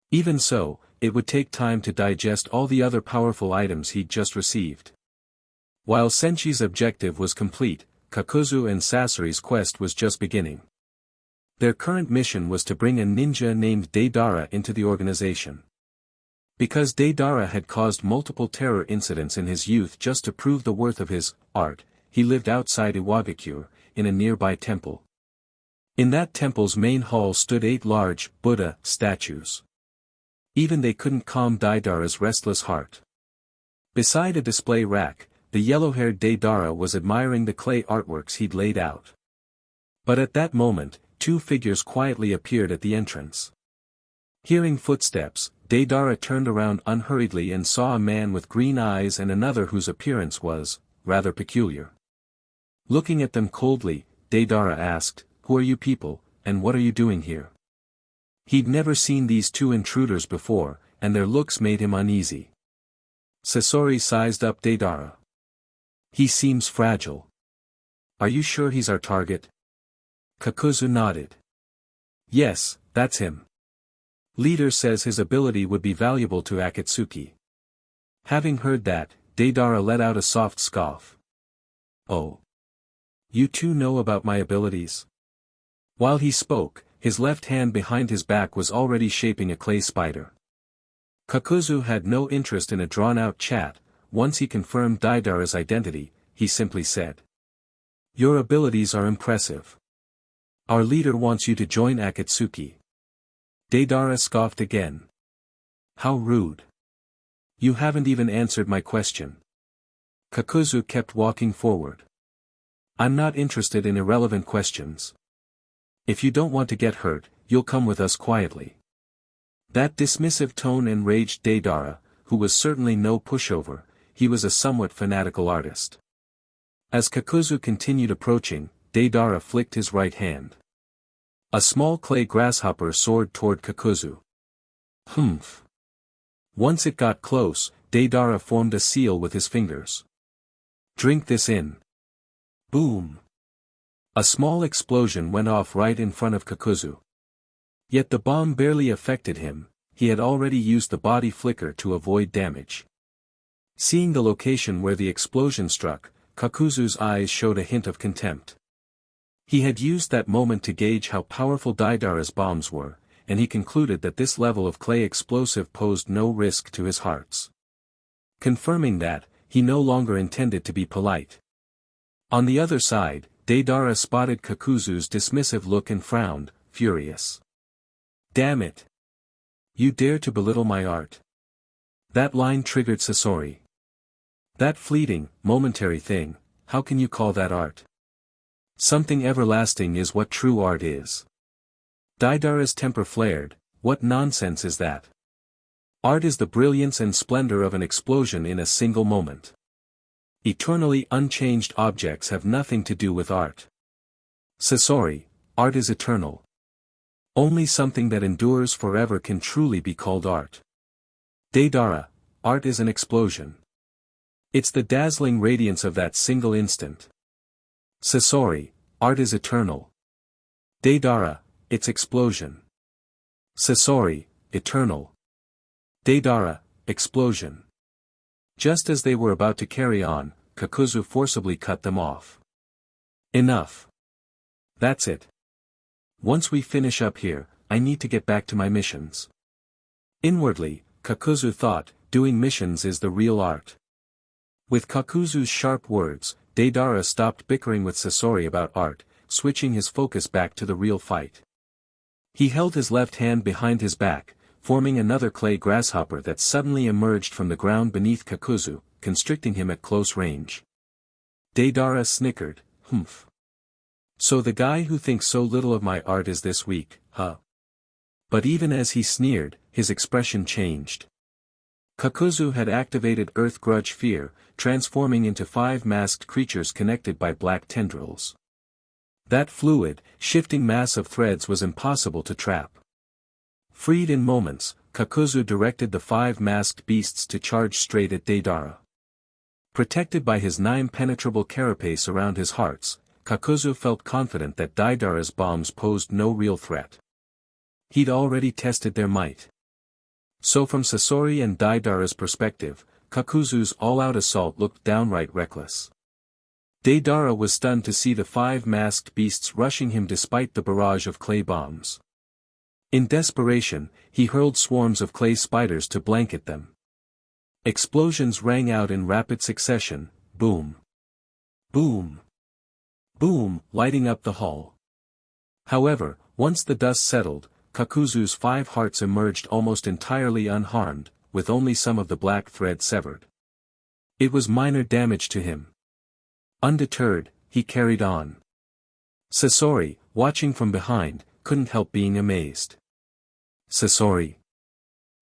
Even so, it would take time to digest all the other powerful items he'd just received. While Senshi's objective was complete, Kakuzu and Sasori's quest was just beginning. Their current mission was to bring a ninja named Deidara into the organization. Because Deidara had caused multiple terror incidents in his youth just to prove the worth of his art, he lived outside Iwagakure, in a nearby temple. In that temple's main hall stood 8 large Buddha statues. Even they couldn't calm Deidara's restless heart. Beside a display rack, the yellow-haired Deidara was admiring the clay artworks he'd laid out. But at that moment, 2 figures quietly appeared at the entrance. Hearing footsteps, Deidara turned around unhurriedly and saw a man with green eyes and another whose appearance was rather peculiar. Looking at them coldly, Deidara asked, "Who are you people, and what are you doing here?" He'd never seen these 2 intruders before, and their looks made him uneasy. Sasori sized up Deidara. "He seems fragile. Are you sure he's our target?" Kakuzu nodded. "Yes, that's him. Leader says his ability would be valuable to Akatsuki." Having heard that, Deidara let out a soft scoff. "Oh. You two know about my abilities?" While he spoke, his left hand behind his back was already shaping a clay spider. Kakuzu had no interest in a drawn-out chat. Once he confirmed Deidara's identity, he simply said, "Your abilities are impressive. Our leader wants you to join Akatsuki." Deidara scoffed again. "How rude. You haven't even answered my question. Kakuzu kept walking forward. I'm not interested in irrelevant questions. If you don't want to get hurt, you'll come with us quietly. That dismissive tone enraged Deidara, who was certainly no pushover. He was a somewhat fanatical artist. As Kakuzu continued approaching, Deidara flicked his right hand. A small clay grasshopper soared toward Kakuzu. Humph. Once it got close, Deidara formed a seal with his fingers. Drink this in. Boom. A small explosion went off right in front of Kakuzu. Yet the bomb barely affected him. He had already used the body flicker to avoid damage. Seeing the location where the explosion struck, Kakuzu's eyes showed a hint of contempt. He had used that moment to gauge how powerful Deidara's bombs were, and he concluded that this level of clay explosive posed no risk to his hearts. Confirming that, he no longer intended to be polite. On the other side, Deidara spotted Kakuzu's dismissive look and frowned, furious. Damn it! You dare to belittle my art. That line triggered Sasori. That fleeting, momentary thing, how can you call that art? Something everlasting is what true art is. Deidara's temper flared. What nonsense is that? Art is the brilliance and splendor of an explosion in a single moment. Eternally unchanged objects have nothing to do with art. Sasori, art is eternal. Only something that endures forever can truly be called art. Deidara, art is an explosion. It's the dazzling radiance of that single instant. Sasori, art is eternal. Deidara, its explosion. Sasori, eternal. Deidara, explosion. Just as they were about to carry on, Kakuzu forcibly cut them off. Enough. That's it. Once we finish up here, I need to get back to my missions. Inwardly, Kakuzu thought, doing missions is the real art. With Kakuzu's sharp words, Deidara stopped bickering with Sasori about art, switching his focus back to the real fight. He held his left hand behind his back, forming another clay grasshopper that suddenly emerged from the ground beneath Kakuzu, constricting him at close range. Deidara snickered, humph. So the guy who thinks so little of my art is this weak, huh? But even as he sneered, his expression changed. Kakuzu had activated Earth Grudge Fear, transforming into 5 masked creatures connected by black tendrils. That fluid, shifting mass of threads was impossible to trap. Freed in moments, Kakuzu directed the 5 masked beasts to charge straight at Deidara. Protected by his 9 penetrable carapace around his hearts, Kakuzu felt confident that Deidara's bombs posed no real threat. He'd already tested their might. So from Sasori and Deidara's perspective, Kakuzu's all-out assault looked downright reckless. Deidara was stunned to see the 5 masked beasts rushing him despite the barrage of clay bombs. In desperation, he hurled swarms of clay spiders to blanket them. Explosions rang out in rapid succession, boom. Boom. Boom, lighting up the hall. However, once the dust settled, Kakuzu's 5 hearts emerged almost entirely unharmed, with only some of the black thread severed. It was minor damage to him. Undeterred, he carried on. Sasori, watching from behind, couldn't help being amazed. Sasori.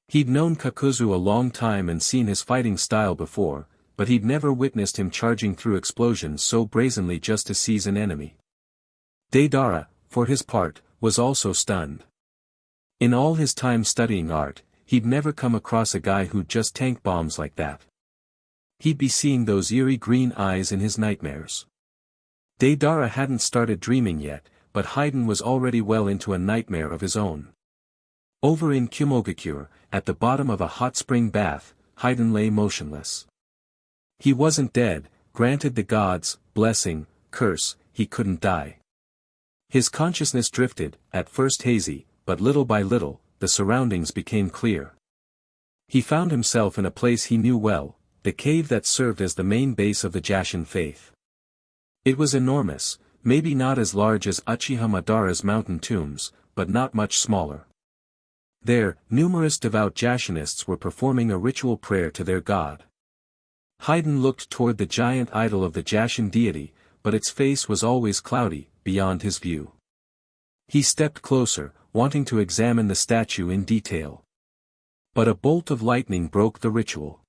He'd known Kakuzu a long time and seen his fighting style before, but he'd never witnessed him charging through explosions so brazenly just to seize an enemy. Deidara, for his part, was also stunned. In all his time studying art, he'd never come across a guy who'd just tank bombs like that. He'd be seeing those eerie green eyes in his nightmares. Deidara hadn't started dreaming yet, but Haydn was already well into a nightmare of his own. Over in Kumogakure, at the bottom of a hot spring bath, Haydn lay motionless. He wasn't dead, granted the gods' blessing, curse, he couldn't die. His consciousness drifted, at first hazy, but little by little, the surroundings became clear. He found himself in a place he knew well, the cave that served as the main base of the Jashin faith. It was enormous, maybe not as large as Uchiha Madara's mountain tombs, but not much smaller. There, numerous devout Jashinists were performing a ritual prayer to their god. Haydn looked toward the giant idol of the Jashin deity, but its face was always cloudy, beyond his view. He stepped closer, wanting to examine the statue in detail. But a bolt of lightning broke the ritual.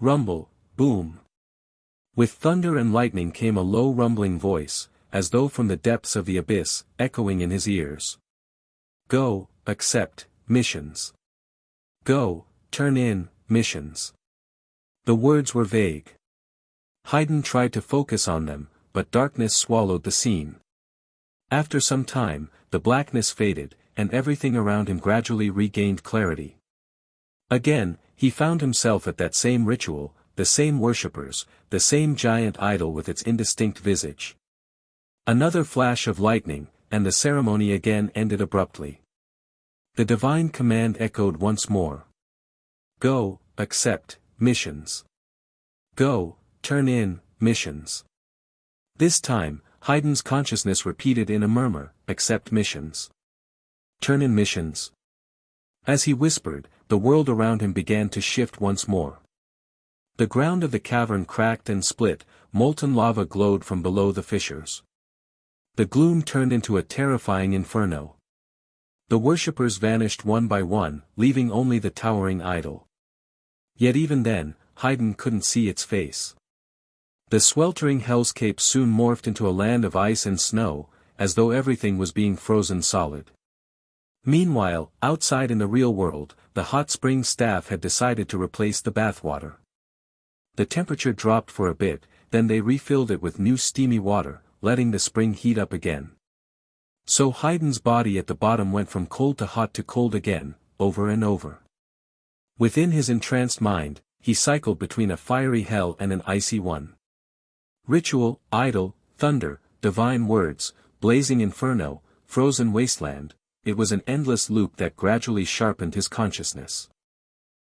Rumble, boom. With thunder and lightning came a low rumbling voice, as though from the depths of the abyss, echoing in his ears. Go, accept, missions. Go, turn in, missions. The words were vague. Haydn tried to focus on them, but darkness swallowed the scene. After some time, the blackness faded, and everything around him gradually regained clarity. Again, he found himself at that same ritual, the same worshippers, the same giant idol with its indistinct visage. Another flash of lightning, and the ceremony again ended abruptly. The divine command echoed once more. Go, accept, missions. Go, turn in, missions. This time, Haydn's consciousness repeated in a murmur, accept missions. Turn in missions. As he whispered, the world around him began to shift once more. The ground of the cavern cracked and split, molten lava glowed from below the fissures. The gloom turned into a terrifying inferno. The worshippers vanished one by one, leaving only the towering idol. Yet even then, Haydn couldn't see its face. The sweltering hellscape soon morphed into a land of ice and snow, as though everything was being frozen solid. Meanwhile, outside in the real world, the hot spring staff had decided to replace the bathwater. The temperature dropped for a bit, then they refilled it with new steamy water, letting the spring heat up again. So Haydn's body at the bottom went from cold to hot to cold again, over and over. Within his entranced mind, he cycled between a fiery hell and an icy one. Ritual, idol, thunder, divine words, blazing inferno, frozen wasteland, it was an endless loop that gradually sharpened his consciousness.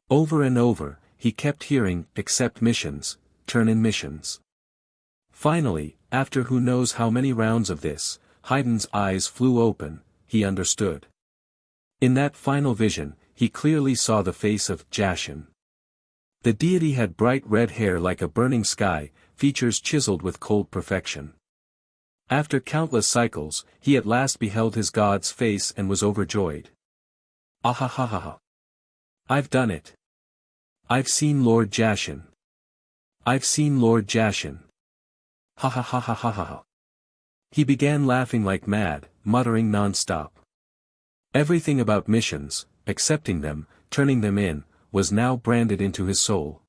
Over and over, he kept hearing, accept missions, turn in missions. Finally, after who knows how many rounds of this, Haydn's eyes flew open, he understood. In that final vision, he clearly saw the face of Jashin. The deity had bright red hair like a burning sky, features chiseled with cold perfection. After countless cycles, he at last beheld his god's face and was overjoyed. Ahahaha! I've done it! I've seen Lord Jashin! I've seen Lord Jashin! Ha ha ha ha ha ha! He began laughing like mad, muttering non-stop. Everything about missions, accepting them, turning them in, was now branded into his soul.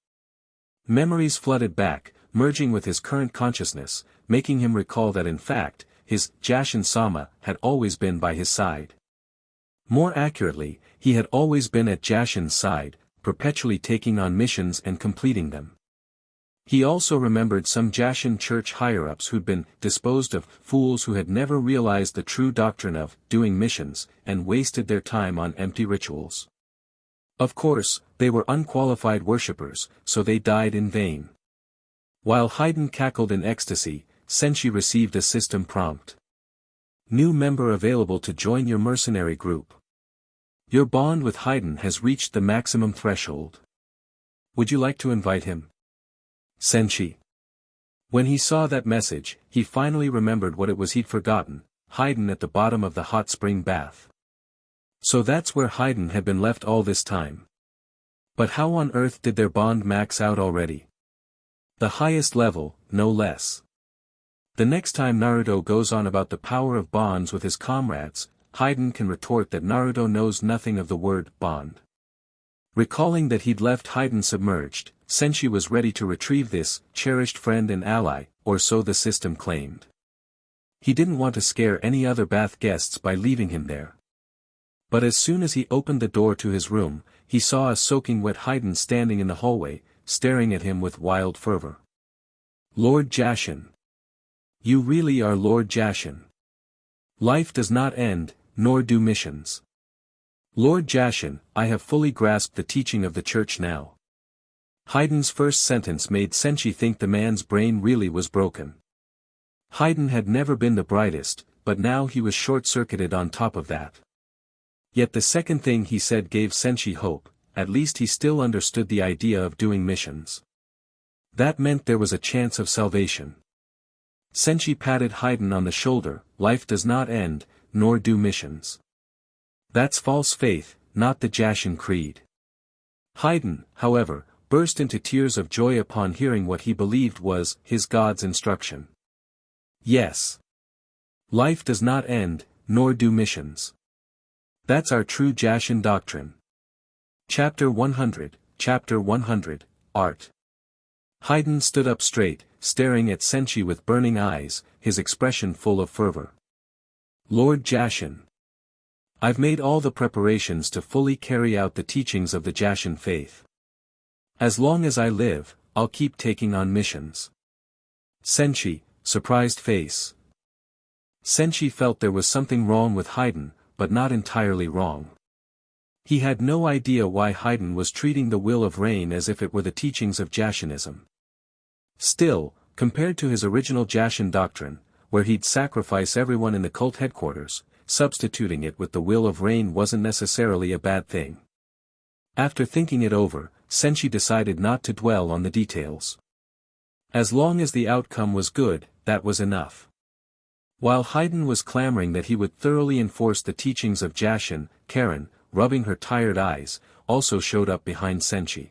Memories flooded back, merging with his current consciousness, making him recall that in fact, his Jashin Sama had always been by his side. More accurately, he had always been at Jashin's side, perpetually taking on missions and completing them. He also remembered some Jashin church higher-ups who'd been disposed of, fools who had never realized the true doctrine of doing missions, and wasted their time on empty rituals. Of course, they were unqualified worshippers, so they died in vain. While Haydn cackled in ecstasy, Senshi received a system prompt. New member available to join your mercenary group. Your bond with Haydn has reached the maximum threshold. Would you like to invite him? Senshi. When he saw that message, he finally remembered what it was he'd forgotten, Haydn at the bottom of the hot spring bath. So that's where Haydn had been left all this time. But how on earth did their bond max out already? The highest level, no less. The next time Naruto goes on about the power of bonds with his comrades, Haydn can retort that Naruto knows nothing of the word bond. Recalling that he'd left Haydn submerged, Senshi was ready to retrieve this cherished friend and ally, or so the system claimed. He didn't want to scare any other bath guests by leaving him there. But as soon as he opened the door to his room, he saw a soaking wet Haydn standing in the hallway, staring at him with wild fervor. Lord Jashin. You really are Lord Jashin. Life does not end, nor do missions. Lord Jashin, I have fully grasped the teaching of the church now. Haydn's first sentence made Senshi think the man's brain really was broken. Haydn had never been the brightest, but now he was short-circuited on top of that. Yet the second thing he said gave Senshi hope, at least he still understood the idea of doing missions. That meant there was a chance of salvation. Senshi patted Haydn on the shoulder. Life does not end, nor do missions. That's false faith, not the Jashin creed. Haydn, however, burst into tears of joy upon hearing what he believed was his God's instruction. Yes. Life does not end, nor do missions. That's our true Jashin doctrine. Chapter 100, Art. Haydn stood up straight, staring at Senshi with burning eyes, his expression full of fervor. Lord Jashin. I've made all the preparations to fully carry out the teachings of the Jashin faith. As long as I live, I'll keep taking on missions. Senshi, surprised face. Senshi felt there was something wrong with Haydn, but not entirely wrong. He had no idea why Haydn was treating the will of rain as if it were the teachings of Jashinism. Still, compared to his original Jashin doctrine, where he'd sacrifice everyone in the cult headquarters, substituting it with the will of rain wasn't necessarily a bad thing. After thinking it over, Senshi decided not to dwell on the details. As long as the outcome was good, that was enough. While Haydn was clamoring that he would thoroughly enforce the teachings of Jashin, Karen, rubbing her tired eyes, also showed up behind Senshi.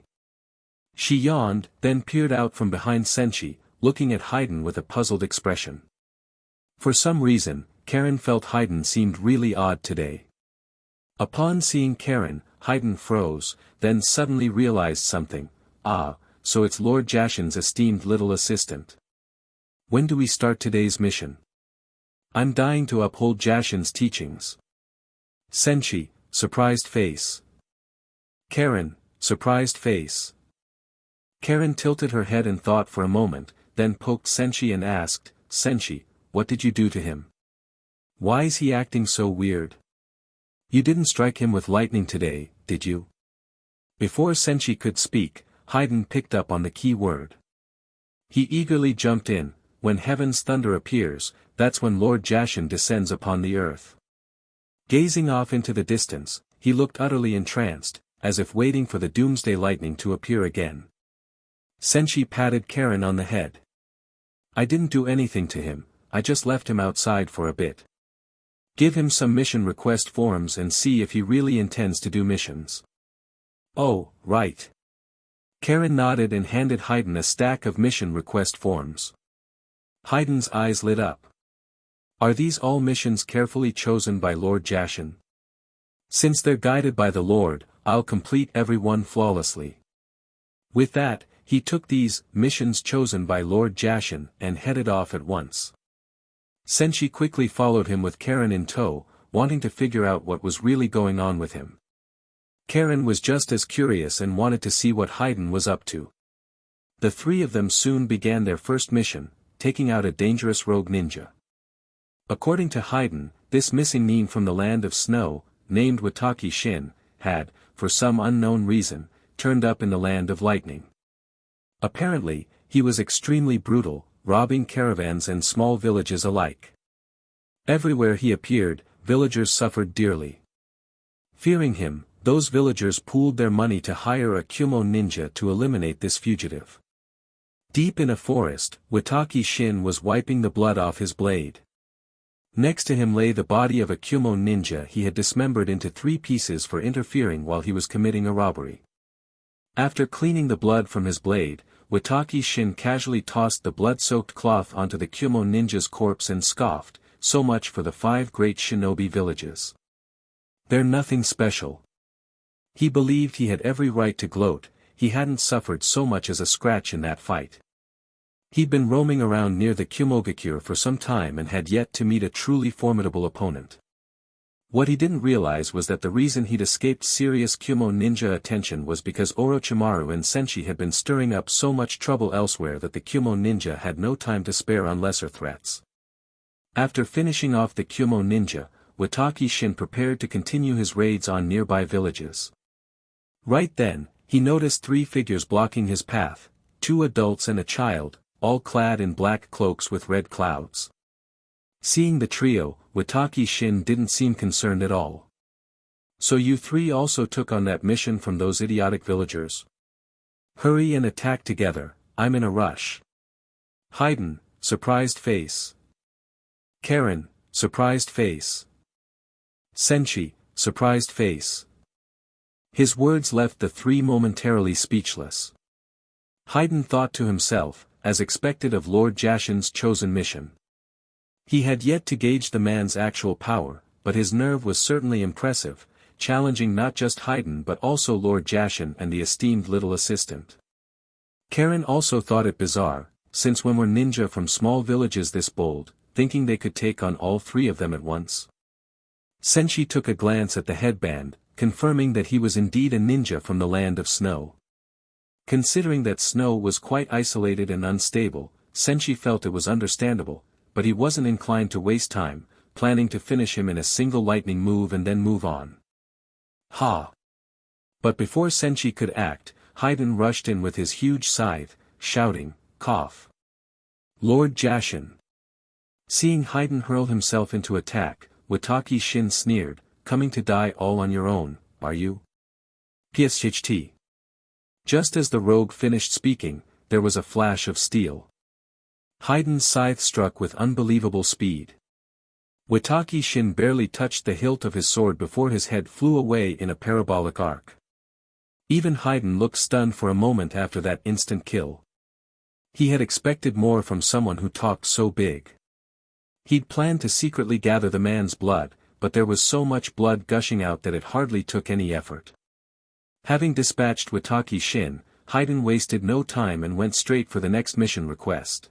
She yawned, then peered out from behind Senshi, looking at Haydn with a puzzled expression. For some reason, Karen felt Haydn seemed really odd today. Upon seeing Karen, Haydn froze, then suddenly realized something. So it's Lord Jashin's esteemed little assistant. When do we start today's mission? I'm dying to uphold Jashin's teachings. Senshi, surprised face. Karen, surprised face. Karen tilted her head and thought for a moment, then poked Senshi and asked, Senshi, what did you do to him? Why is he acting so weird? You didn't strike him with lightning today, did you? Before Senshi could speak, Haydn picked up on the key word. He eagerly jumped in. When heaven's thunder appears, that's when Lord Jashin descends upon the earth. Gazing off into the distance, he looked utterly entranced, as if waiting for the doomsday lightning to appear again. Senshi patted Karen on the head. I didn't do anything to him, I just left him outside for a bit. Give him some mission request forms and see if he really intends to do missions. Oh, right. Karen nodded and handed Haydn a stack of mission request forms. Haydn's eyes lit up. Are these all missions carefully chosen by Lord Jashin? Since they're guided by the Lord, I'll complete every one flawlessly. With that, he took these missions chosen by Lord Jashin and headed off at once. Senshi quickly followed him with Karen in tow, wanting to figure out what was really going on with him. Karen was just as curious and wanted to see what Haydn was up to. The three of them soon began their first mission, taking out a dangerous rogue ninja. According to Haydn, this missing nin from the land of snow, named Wataki Shin, had, for some unknown reason, turned up in the land of lightning. Apparently, he was extremely brutal, robbing caravans and small villages alike. Everywhere he appeared, villagers suffered dearly. Fearing him, those villagers pooled their money to hire a Kumo ninja to eliminate this fugitive. Deep in a forest, Wataki Shin was wiping the blood off his blade. Next to him lay the body of a Kumo ninja he had dismembered into 3 pieces for interfering while he was committing a robbery. After cleaning the blood from his blade, Wataki Shin casually tossed the blood-soaked cloth onto the Kumo ninja's corpse and scoffed, so much for the 5 great shinobi villages. They're nothing special. He believed he had every right to gloat, he hadn't suffered so much as a scratch in that fight. He'd been roaming around near the Kumogakure for some time and had yet to meet a truly formidable opponent. What he didn't realize was that the reason he'd escaped serious Kumo ninja attention was because Orochimaru and Senshi had been stirring up so much trouble elsewhere that the Kumo ninja had no time to spare on lesser threats. After finishing off the Kumo ninja, Wataki Shin prepared to continue his raids on nearby villages. Right then, he noticed 3 figures blocking his path, 2 adults and a child, all clad in black cloaks with red clouds. Seeing the trio, Wataki Shin didn't seem concerned at all. So you three also took on that mission from those idiotic villagers? Hurry and attack together, I'm in a rush. Haydn, surprised face. Karen, surprised face. Senshi, surprised face. His words left the three momentarily speechless. Haydn thought to himself, as expected of Lord Jashin's chosen mission. He had yet to gauge the man's actual power, but his nerve was certainly impressive, challenging not just Haydn but also Lord Jashin and the esteemed little assistant. Karen also thought it bizarre, since when were ninja from small villages this bold, thinking they could take on all three of them at once? Senshi took a glance at the headband, confirming that he was indeed a ninja from the land of snow. Considering that snow was quite isolated and unstable, Senshi felt it was understandable, but he wasn't inclined to waste time, planning to finish him in a single lightning move and then move on. Ha! But before Senshi could act, Haydn rushed in with his huge scythe, shouting, "Cough! Lord Jashin!" Seeing Haydn hurl himself into attack, Wataki Shin sneered, "Coming to die all on your own, are you?" PSHT. Just as the rogue finished speaking, there was a flash of steel. Haydn's scythe struck with unbelievable speed. Wataki Shin barely touched the hilt of his sword before his head flew away in a parabolic arc. Even Haydn looked stunned for a moment after that instant kill. He had expected more from someone who talked so big. He'd planned to secretly gather the man's blood, but there was so much blood gushing out that it hardly took any effort. Having dispatched Wataki Shin, Haydn wasted no time and went straight for the next mission request.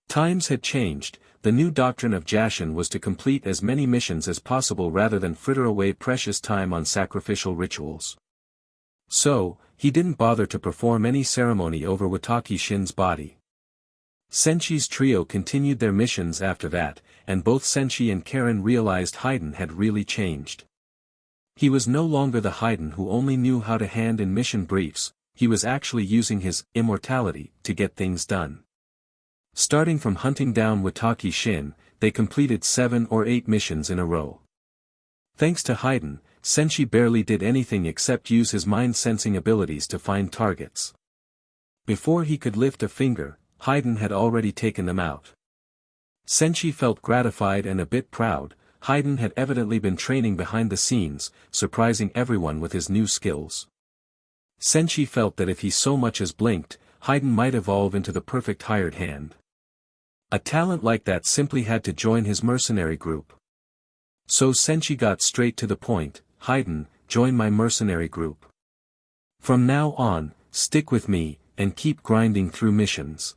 Times had changed, the new doctrine of Jashin was to complete as many missions as possible rather than fritter away precious time on sacrificial rituals. So, he didn't bother to perform any ceremony over Wataki Shin's body. Senshi's trio continued their missions after that, and both Senshi and Karen realized Haydn had really changed. He was no longer the Haydn who only knew how to hand in mission briefs, he was actually using his immortality to get things done. Starting from hunting down Wataki Shin, they completed 7 or 8 missions in a row. Thanks to Haydn, Senshi barely did anything except use his mind-sensing abilities to find targets. Before he could lift a finger, Haydn had already taken them out. Senshi felt gratified and a bit proud. Haydn had evidently been training behind the scenes, surprising everyone with his new skills. Senshi felt that if he so much as blinked, Haydn might evolve into the perfect hired hand. A talent like that simply had to join his mercenary group. So Senshi got straight to the point, "Haydn, join my mercenary group. From now on, stick with me, and keep grinding through missions."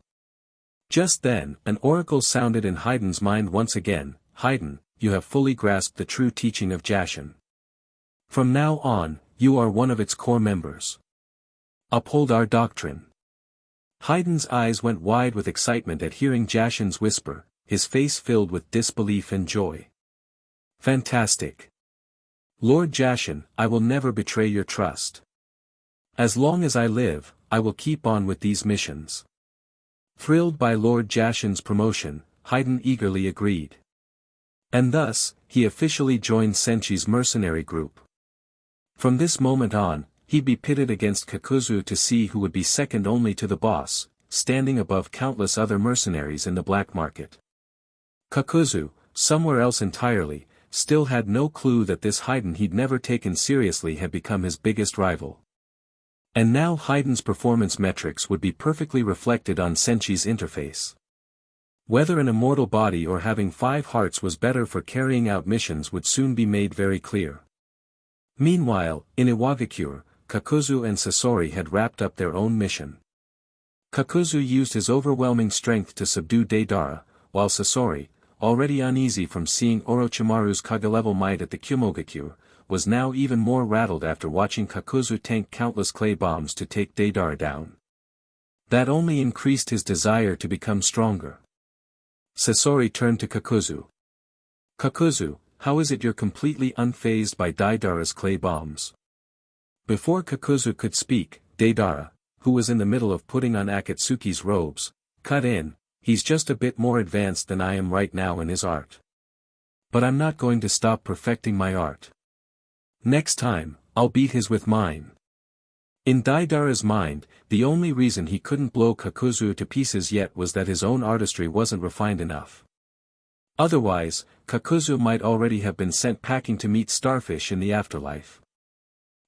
Just then, an oracle sounded in Haydn's mind once again, "Haydn, you have fully grasped the true teaching of Jashin. From now on, you are one of its core members. Uphold our doctrine." Haydn's eyes went wide with excitement at hearing Jashin's whisper, his face filled with disbelief and joy. "Fantastic. Lord Jashin, I will never betray your trust. As long as I live, I will keep on with these missions." Thrilled by Lord Jashin's promotion, Haydn eagerly agreed. And thus, he officially joined Senshi's mercenary group. From this moment on, he'd be pitted against Kakuzu to see who would be second only to the boss, standing above countless other mercenaries in the black market. Kakuzu, somewhere else entirely, still had no clue that this Haydn he'd never taken seriously had become his biggest rival. And now Haydn's performance metrics would be perfectly reflected on Senshi's interface. Whether an immortal body or having 5 hearts was better for carrying out missions would soon be made very clear. Meanwhile, in Iwagakure, Kakuzu and Sasori had wrapped up their own mission. Kakuzu used his overwhelming strength to subdue Deidara, while Sasori, already uneasy from seeing Orochimaru's Kage-level might at the Kumogakure, was now even more rattled after watching Kakuzu tank countless clay bombs to take Deidara down. That only increased his desire to become stronger. Sasori turned to Kakuzu. "Kakuzu, how is it you're completely unfazed by Deidara's clay bombs?" Before Kakuzu could speak, Deidara, who was in the middle of putting on Akatsuki's robes, cut in, "He's just a bit more advanced than I am right now in his art. But I'm not going to stop perfecting my art. Next time, I'll beat his with mine. In Daidara's mind, the only reason he couldn't blow Kakuzu to pieces yet was that his own artistry wasn't refined enough. Otherwise, Kakuzu might already have been sent packing to meet starfish in the afterlife.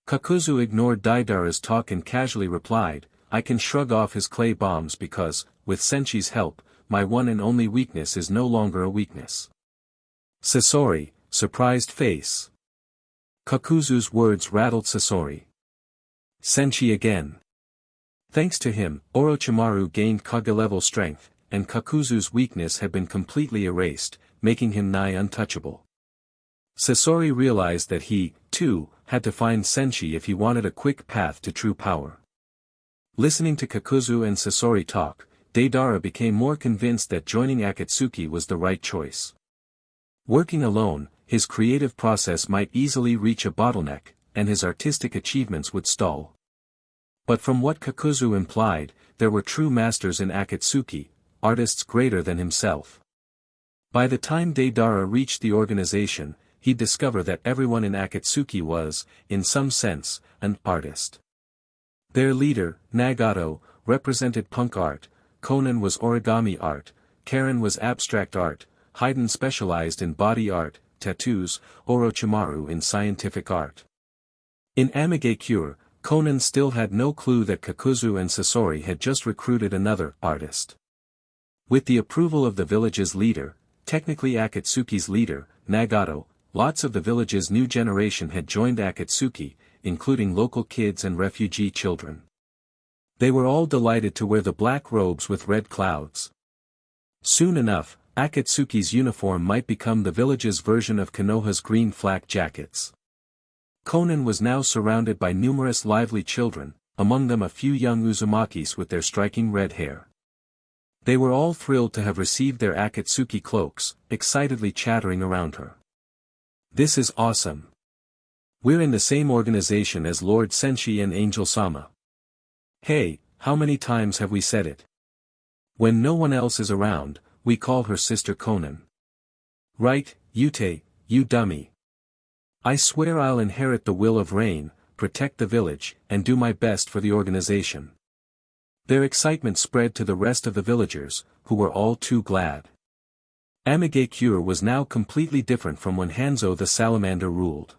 Kakuzu ignored Daidara's talk and casually replied, I can shrug off his clay bombs because, with Senshi's help, my one and only weakness is no longer a weakness. Sasori, surprised face. Kakuzu's words rattled Sasori. Senshi again. Thanks to him, Orochimaru gained Kage-level strength, and Kakuzu's weakness had been completely erased, making him nigh untouchable. Sasori realized that he, too, had to find Senshi if he wanted a quick path to true power. Listening to Kakuzu and Sasori talk, Deidara became more convinced that joining Akatsuki was the right choice. Working alone, his creative process might easily reach a bottleneck, and his artistic achievements would stall. But from what Kakuzu implied, there were true masters in Akatsuki, artists greater than himself. By the time Deidara reached the organization, he'd discover that everyone in Akatsuki was, in some sense, an artist. Their leader, Nagato, represented punk art, Konan was origami art, Karen was abstract art, Haydn specialized in body art, tattoos, Orochimaru in scientific art. In Amigakure, Konan still had no clue that Kakuzu and Sasori had just recruited another artist. With the approval of the village's leader, technically Akatsuki's leader, Nagato, lots of the village's new generation had joined Akatsuki, including local kids and refugee children. They were all delighted to wear the black robes with red clouds. Soon enough, Akatsuki's uniform might become the village's version of Konoha's green flak jackets. Konan was now surrounded by numerous lively children, among them a few young Uzumakis with their striking red hair. They were all thrilled to have received their Akatsuki cloaks, excitedly chattering around her. This is awesome. We're in the same organization as Lord Senshi and Angel Sama. Hey, how many times have we said it? When no one else is around, we call her Sister Konan. Right, Yute, you dummy. I swear I'll inherit the will of Rain, protect the village, and do my best for the organization. Their excitement spread to the rest of the villagers, who were all too glad. Amigakure was now completely different from when Hanzo the Salamander ruled.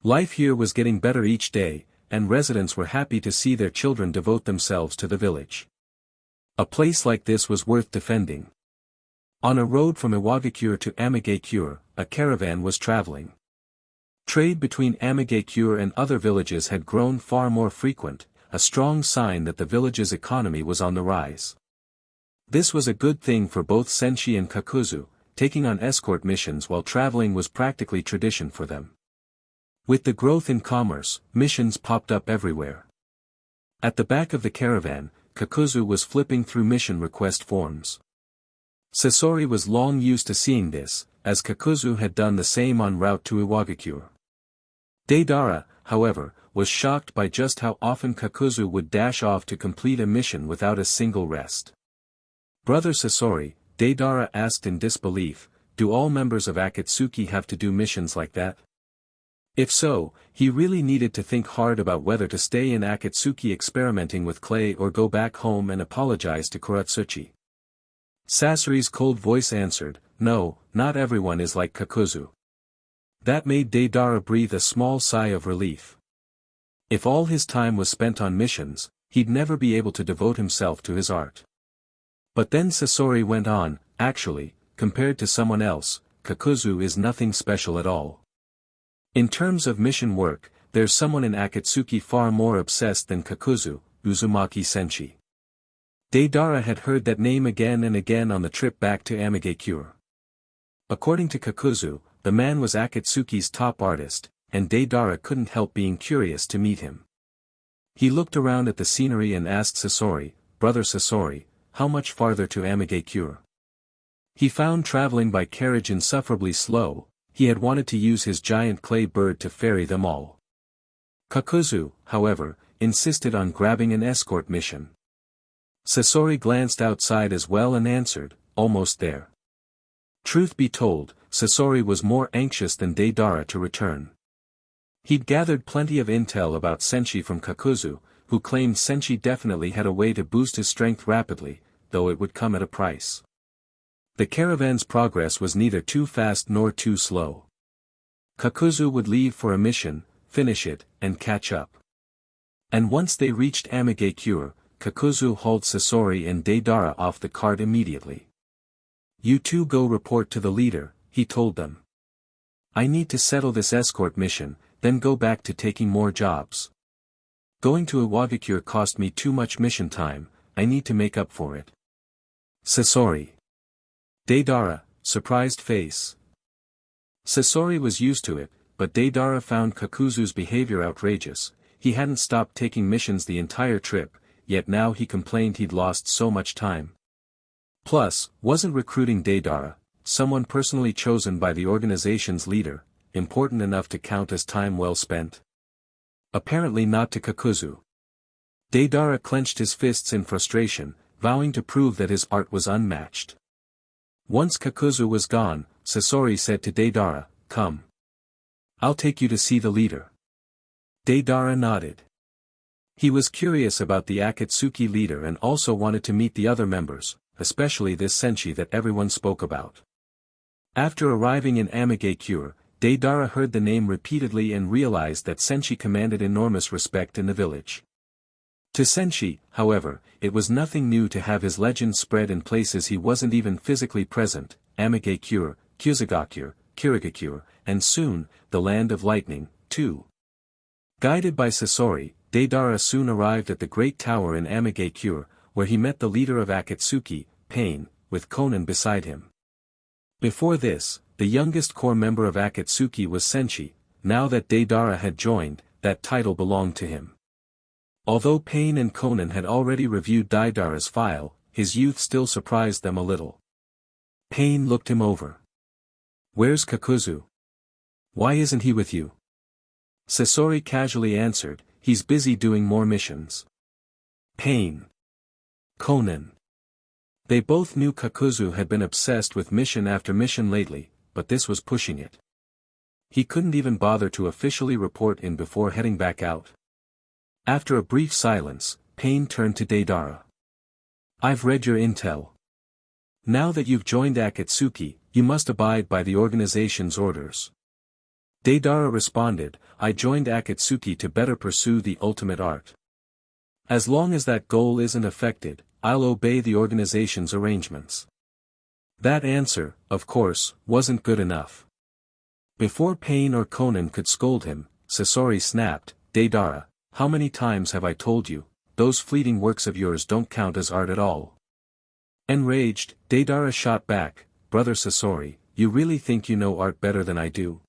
Life here was getting better each day, and residents were happy to see their children devote themselves to the village. A place like this was worth defending. On a road from Iwagakure to Amigakure, a caravan was traveling. Trade between Amigakure and other villages had grown far more frequent, a strong sign that the village's economy was on the rise. This was a good thing for both Senshi and Kakuzu, taking on escort missions while traveling was practically tradition for them. With the growth in commerce, missions popped up everywhere. At the back of the caravan, Kakuzu was flipping through mission request forms. Sasori was long used to seeing this, as Kakuzu had done the same en route to Iwagakure. Deidara, however, was shocked by just how often Kakuzu would dash off to complete a mission without a single rest. Brother Sasori, Deidara asked in disbelief, do all members of Akatsuki have to do missions like that? If so, he really needed to think hard about whether to stay in Akatsuki experimenting with clay or go back home and apologize to Kuratsuchi. Sasori's cold voice answered, no, not everyone is like Kakuzu. That made Deidara breathe a small sigh of relief. If all his time was spent on missions, he'd never be able to devote himself to his art. But then Sasori went on, actually, compared to someone else, Kakuzu is nothing special at all. In terms of mission work, there's someone in Akatsuki far more obsessed than Kakuzu, Uzumaki Senshi. Deidara had heard that name again and again on the trip back to Amigakure. According to Kakuzu, the man was Akatsuki's top artist, and Deidara couldn't help being curious to meet him. He looked around at the scenery and asked Sasori, Brother Sasori, how much farther to Amigakure? He found traveling by carriage insufferably slow, he had wanted to use his giant clay bird to ferry them all. Kakuzu, however, insisted on grabbing an escort mission. Sasori glanced outside as well and answered, almost there. Truth be told, Sasori was more anxious than Deidara to return. He'd gathered plenty of intel about Senshi from Kakuzu, who claimed Senshi definitely had a way to boost his strength rapidly, though it would come at a price. The caravan's progress was neither too fast nor too slow. Kakuzu would leave for a mission, finish it, and catch up. And once they reached Amigakure, Kakuzu hauled Sasori and Deidara off the cart immediately. "You two go report to the leader," he told them. "I need to settle this escort mission, then go back to taking more jobs. Going to Iwagakure cost me too much mission time, I need to make up for it." Sasori. Deidara, surprised face. Sasori was used to it, but Deidara found Kakuzu's behavior outrageous. He hadn't stopped taking missions the entire trip, yet now he complained he'd lost so much time. Plus, wasn't recruiting Deidara, someone personally chosen by the organization's leader, important enough to count as time well spent? Apparently not to Kakuzu. Deidara clenched his fists in frustration, vowing to prove that his art was unmatched. Once Kakuzu was gone, Sasori said to Deidara, "Come. I'll take you to see the leader." Deidara nodded. He was curious about the Akatsuki leader and also wanted to meet the other members, especially this Senshi that everyone spoke about. After arriving in Amigakure, Deidara heard the name repeatedly and realized that Senshi commanded enormous respect in the village. To Senshi, however, it was nothing new to have his legend spread in places he wasn't even physically present: Amigakure, Kyusugakure, Kirigakure, and soon, the Land of Lightning, too. Guided by Sasori, Deidara soon arrived at the Great Tower in Amigakure, where he met the leader of Akatsuki, Pain, with Konan beside him. Before this, the youngest core member of Akatsuki was Senshi. Now that Deidara had joined, that title belonged to him. Although Pain and Konan had already reviewed Deidara's file, his youth still surprised them a little. Pain looked him over. "Where's Kakuzu? Why isn't he with you?" Sasori casually answered, "He's busy doing more missions." Pain. Konan. They both knew Kakuzu had been obsessed with mission after mission lately, but this was pushing it. He couldn't even bother to officially report in before heading back out. After a brief silence, Pain turned to Deidara. "I've read your intel. Now that you've joined Akatsuki, you must abide by the organization's orders." Deidara responded, "I joined Akatsuki to better pursue the ultimate art. As long as that goal isn't affected, I'll obey the organization's arrangements." That answer, of course, wasn't good enough. Before Pain or Konan could scold him, Sasori snapped, "Deidara, how many times have I told you, those fleeting works of yours don't count as art at all?" Enraged, Deidara shot back, "Brother Sasori, you really think you know art better than I do?"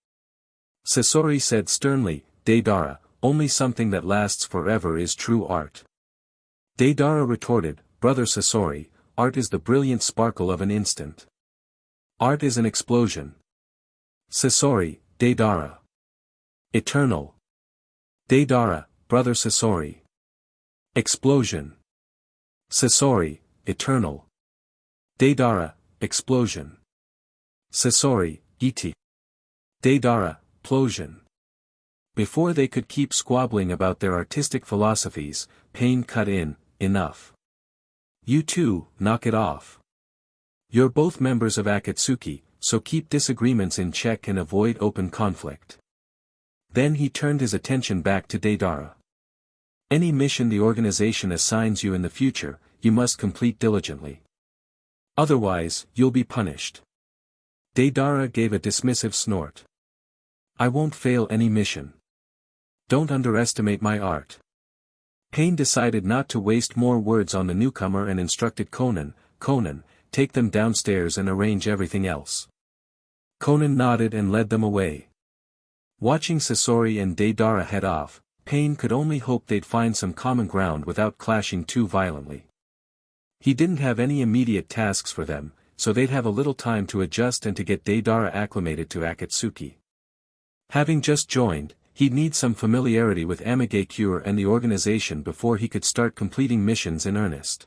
Sasori said sternly, "Deidara, only something that lasts forever is true art." Deidara retorted, "Brother Sasori, art is the brilliant sparkle of an instant. Art is an explosion." Sasori, Deidara. Eternal. Deidara, Brother Sasori. Explosion. Sasori, eternal. Deidara, explosion. Sasori, iti. Deidara, plosion. Before they could keep squabbling about their artistic philosophies, Pain cut in, "Enough. You two, knock it off. You're both members of Akatsuki, so keep disagreements in check and avoid open conflict." Then he turned his attention back to Deidara. "Any mission the organization assigns you in the future, you must complete diligently. Otherwise, you'll be punished." Deidara gave a dismissive snort. "I won't fail any mission. Don't underestimate my art." Pain decided not to waste more words on the newcomer and instructed Konan, "Konan, take them downstairs and arrange everything else." Konan nodded and led them away. Watching Sasori and Deidara head off, Pain could only hope they'd find some common ground without clashing too violently. He didn't have any immediate tasks for them, so they'd have a little time to adjust and to get Deidara acclimated to Akatsuki. Having just joined, he'd need some familiarity with Amigakure and the organization before he could start completing missions in earnest.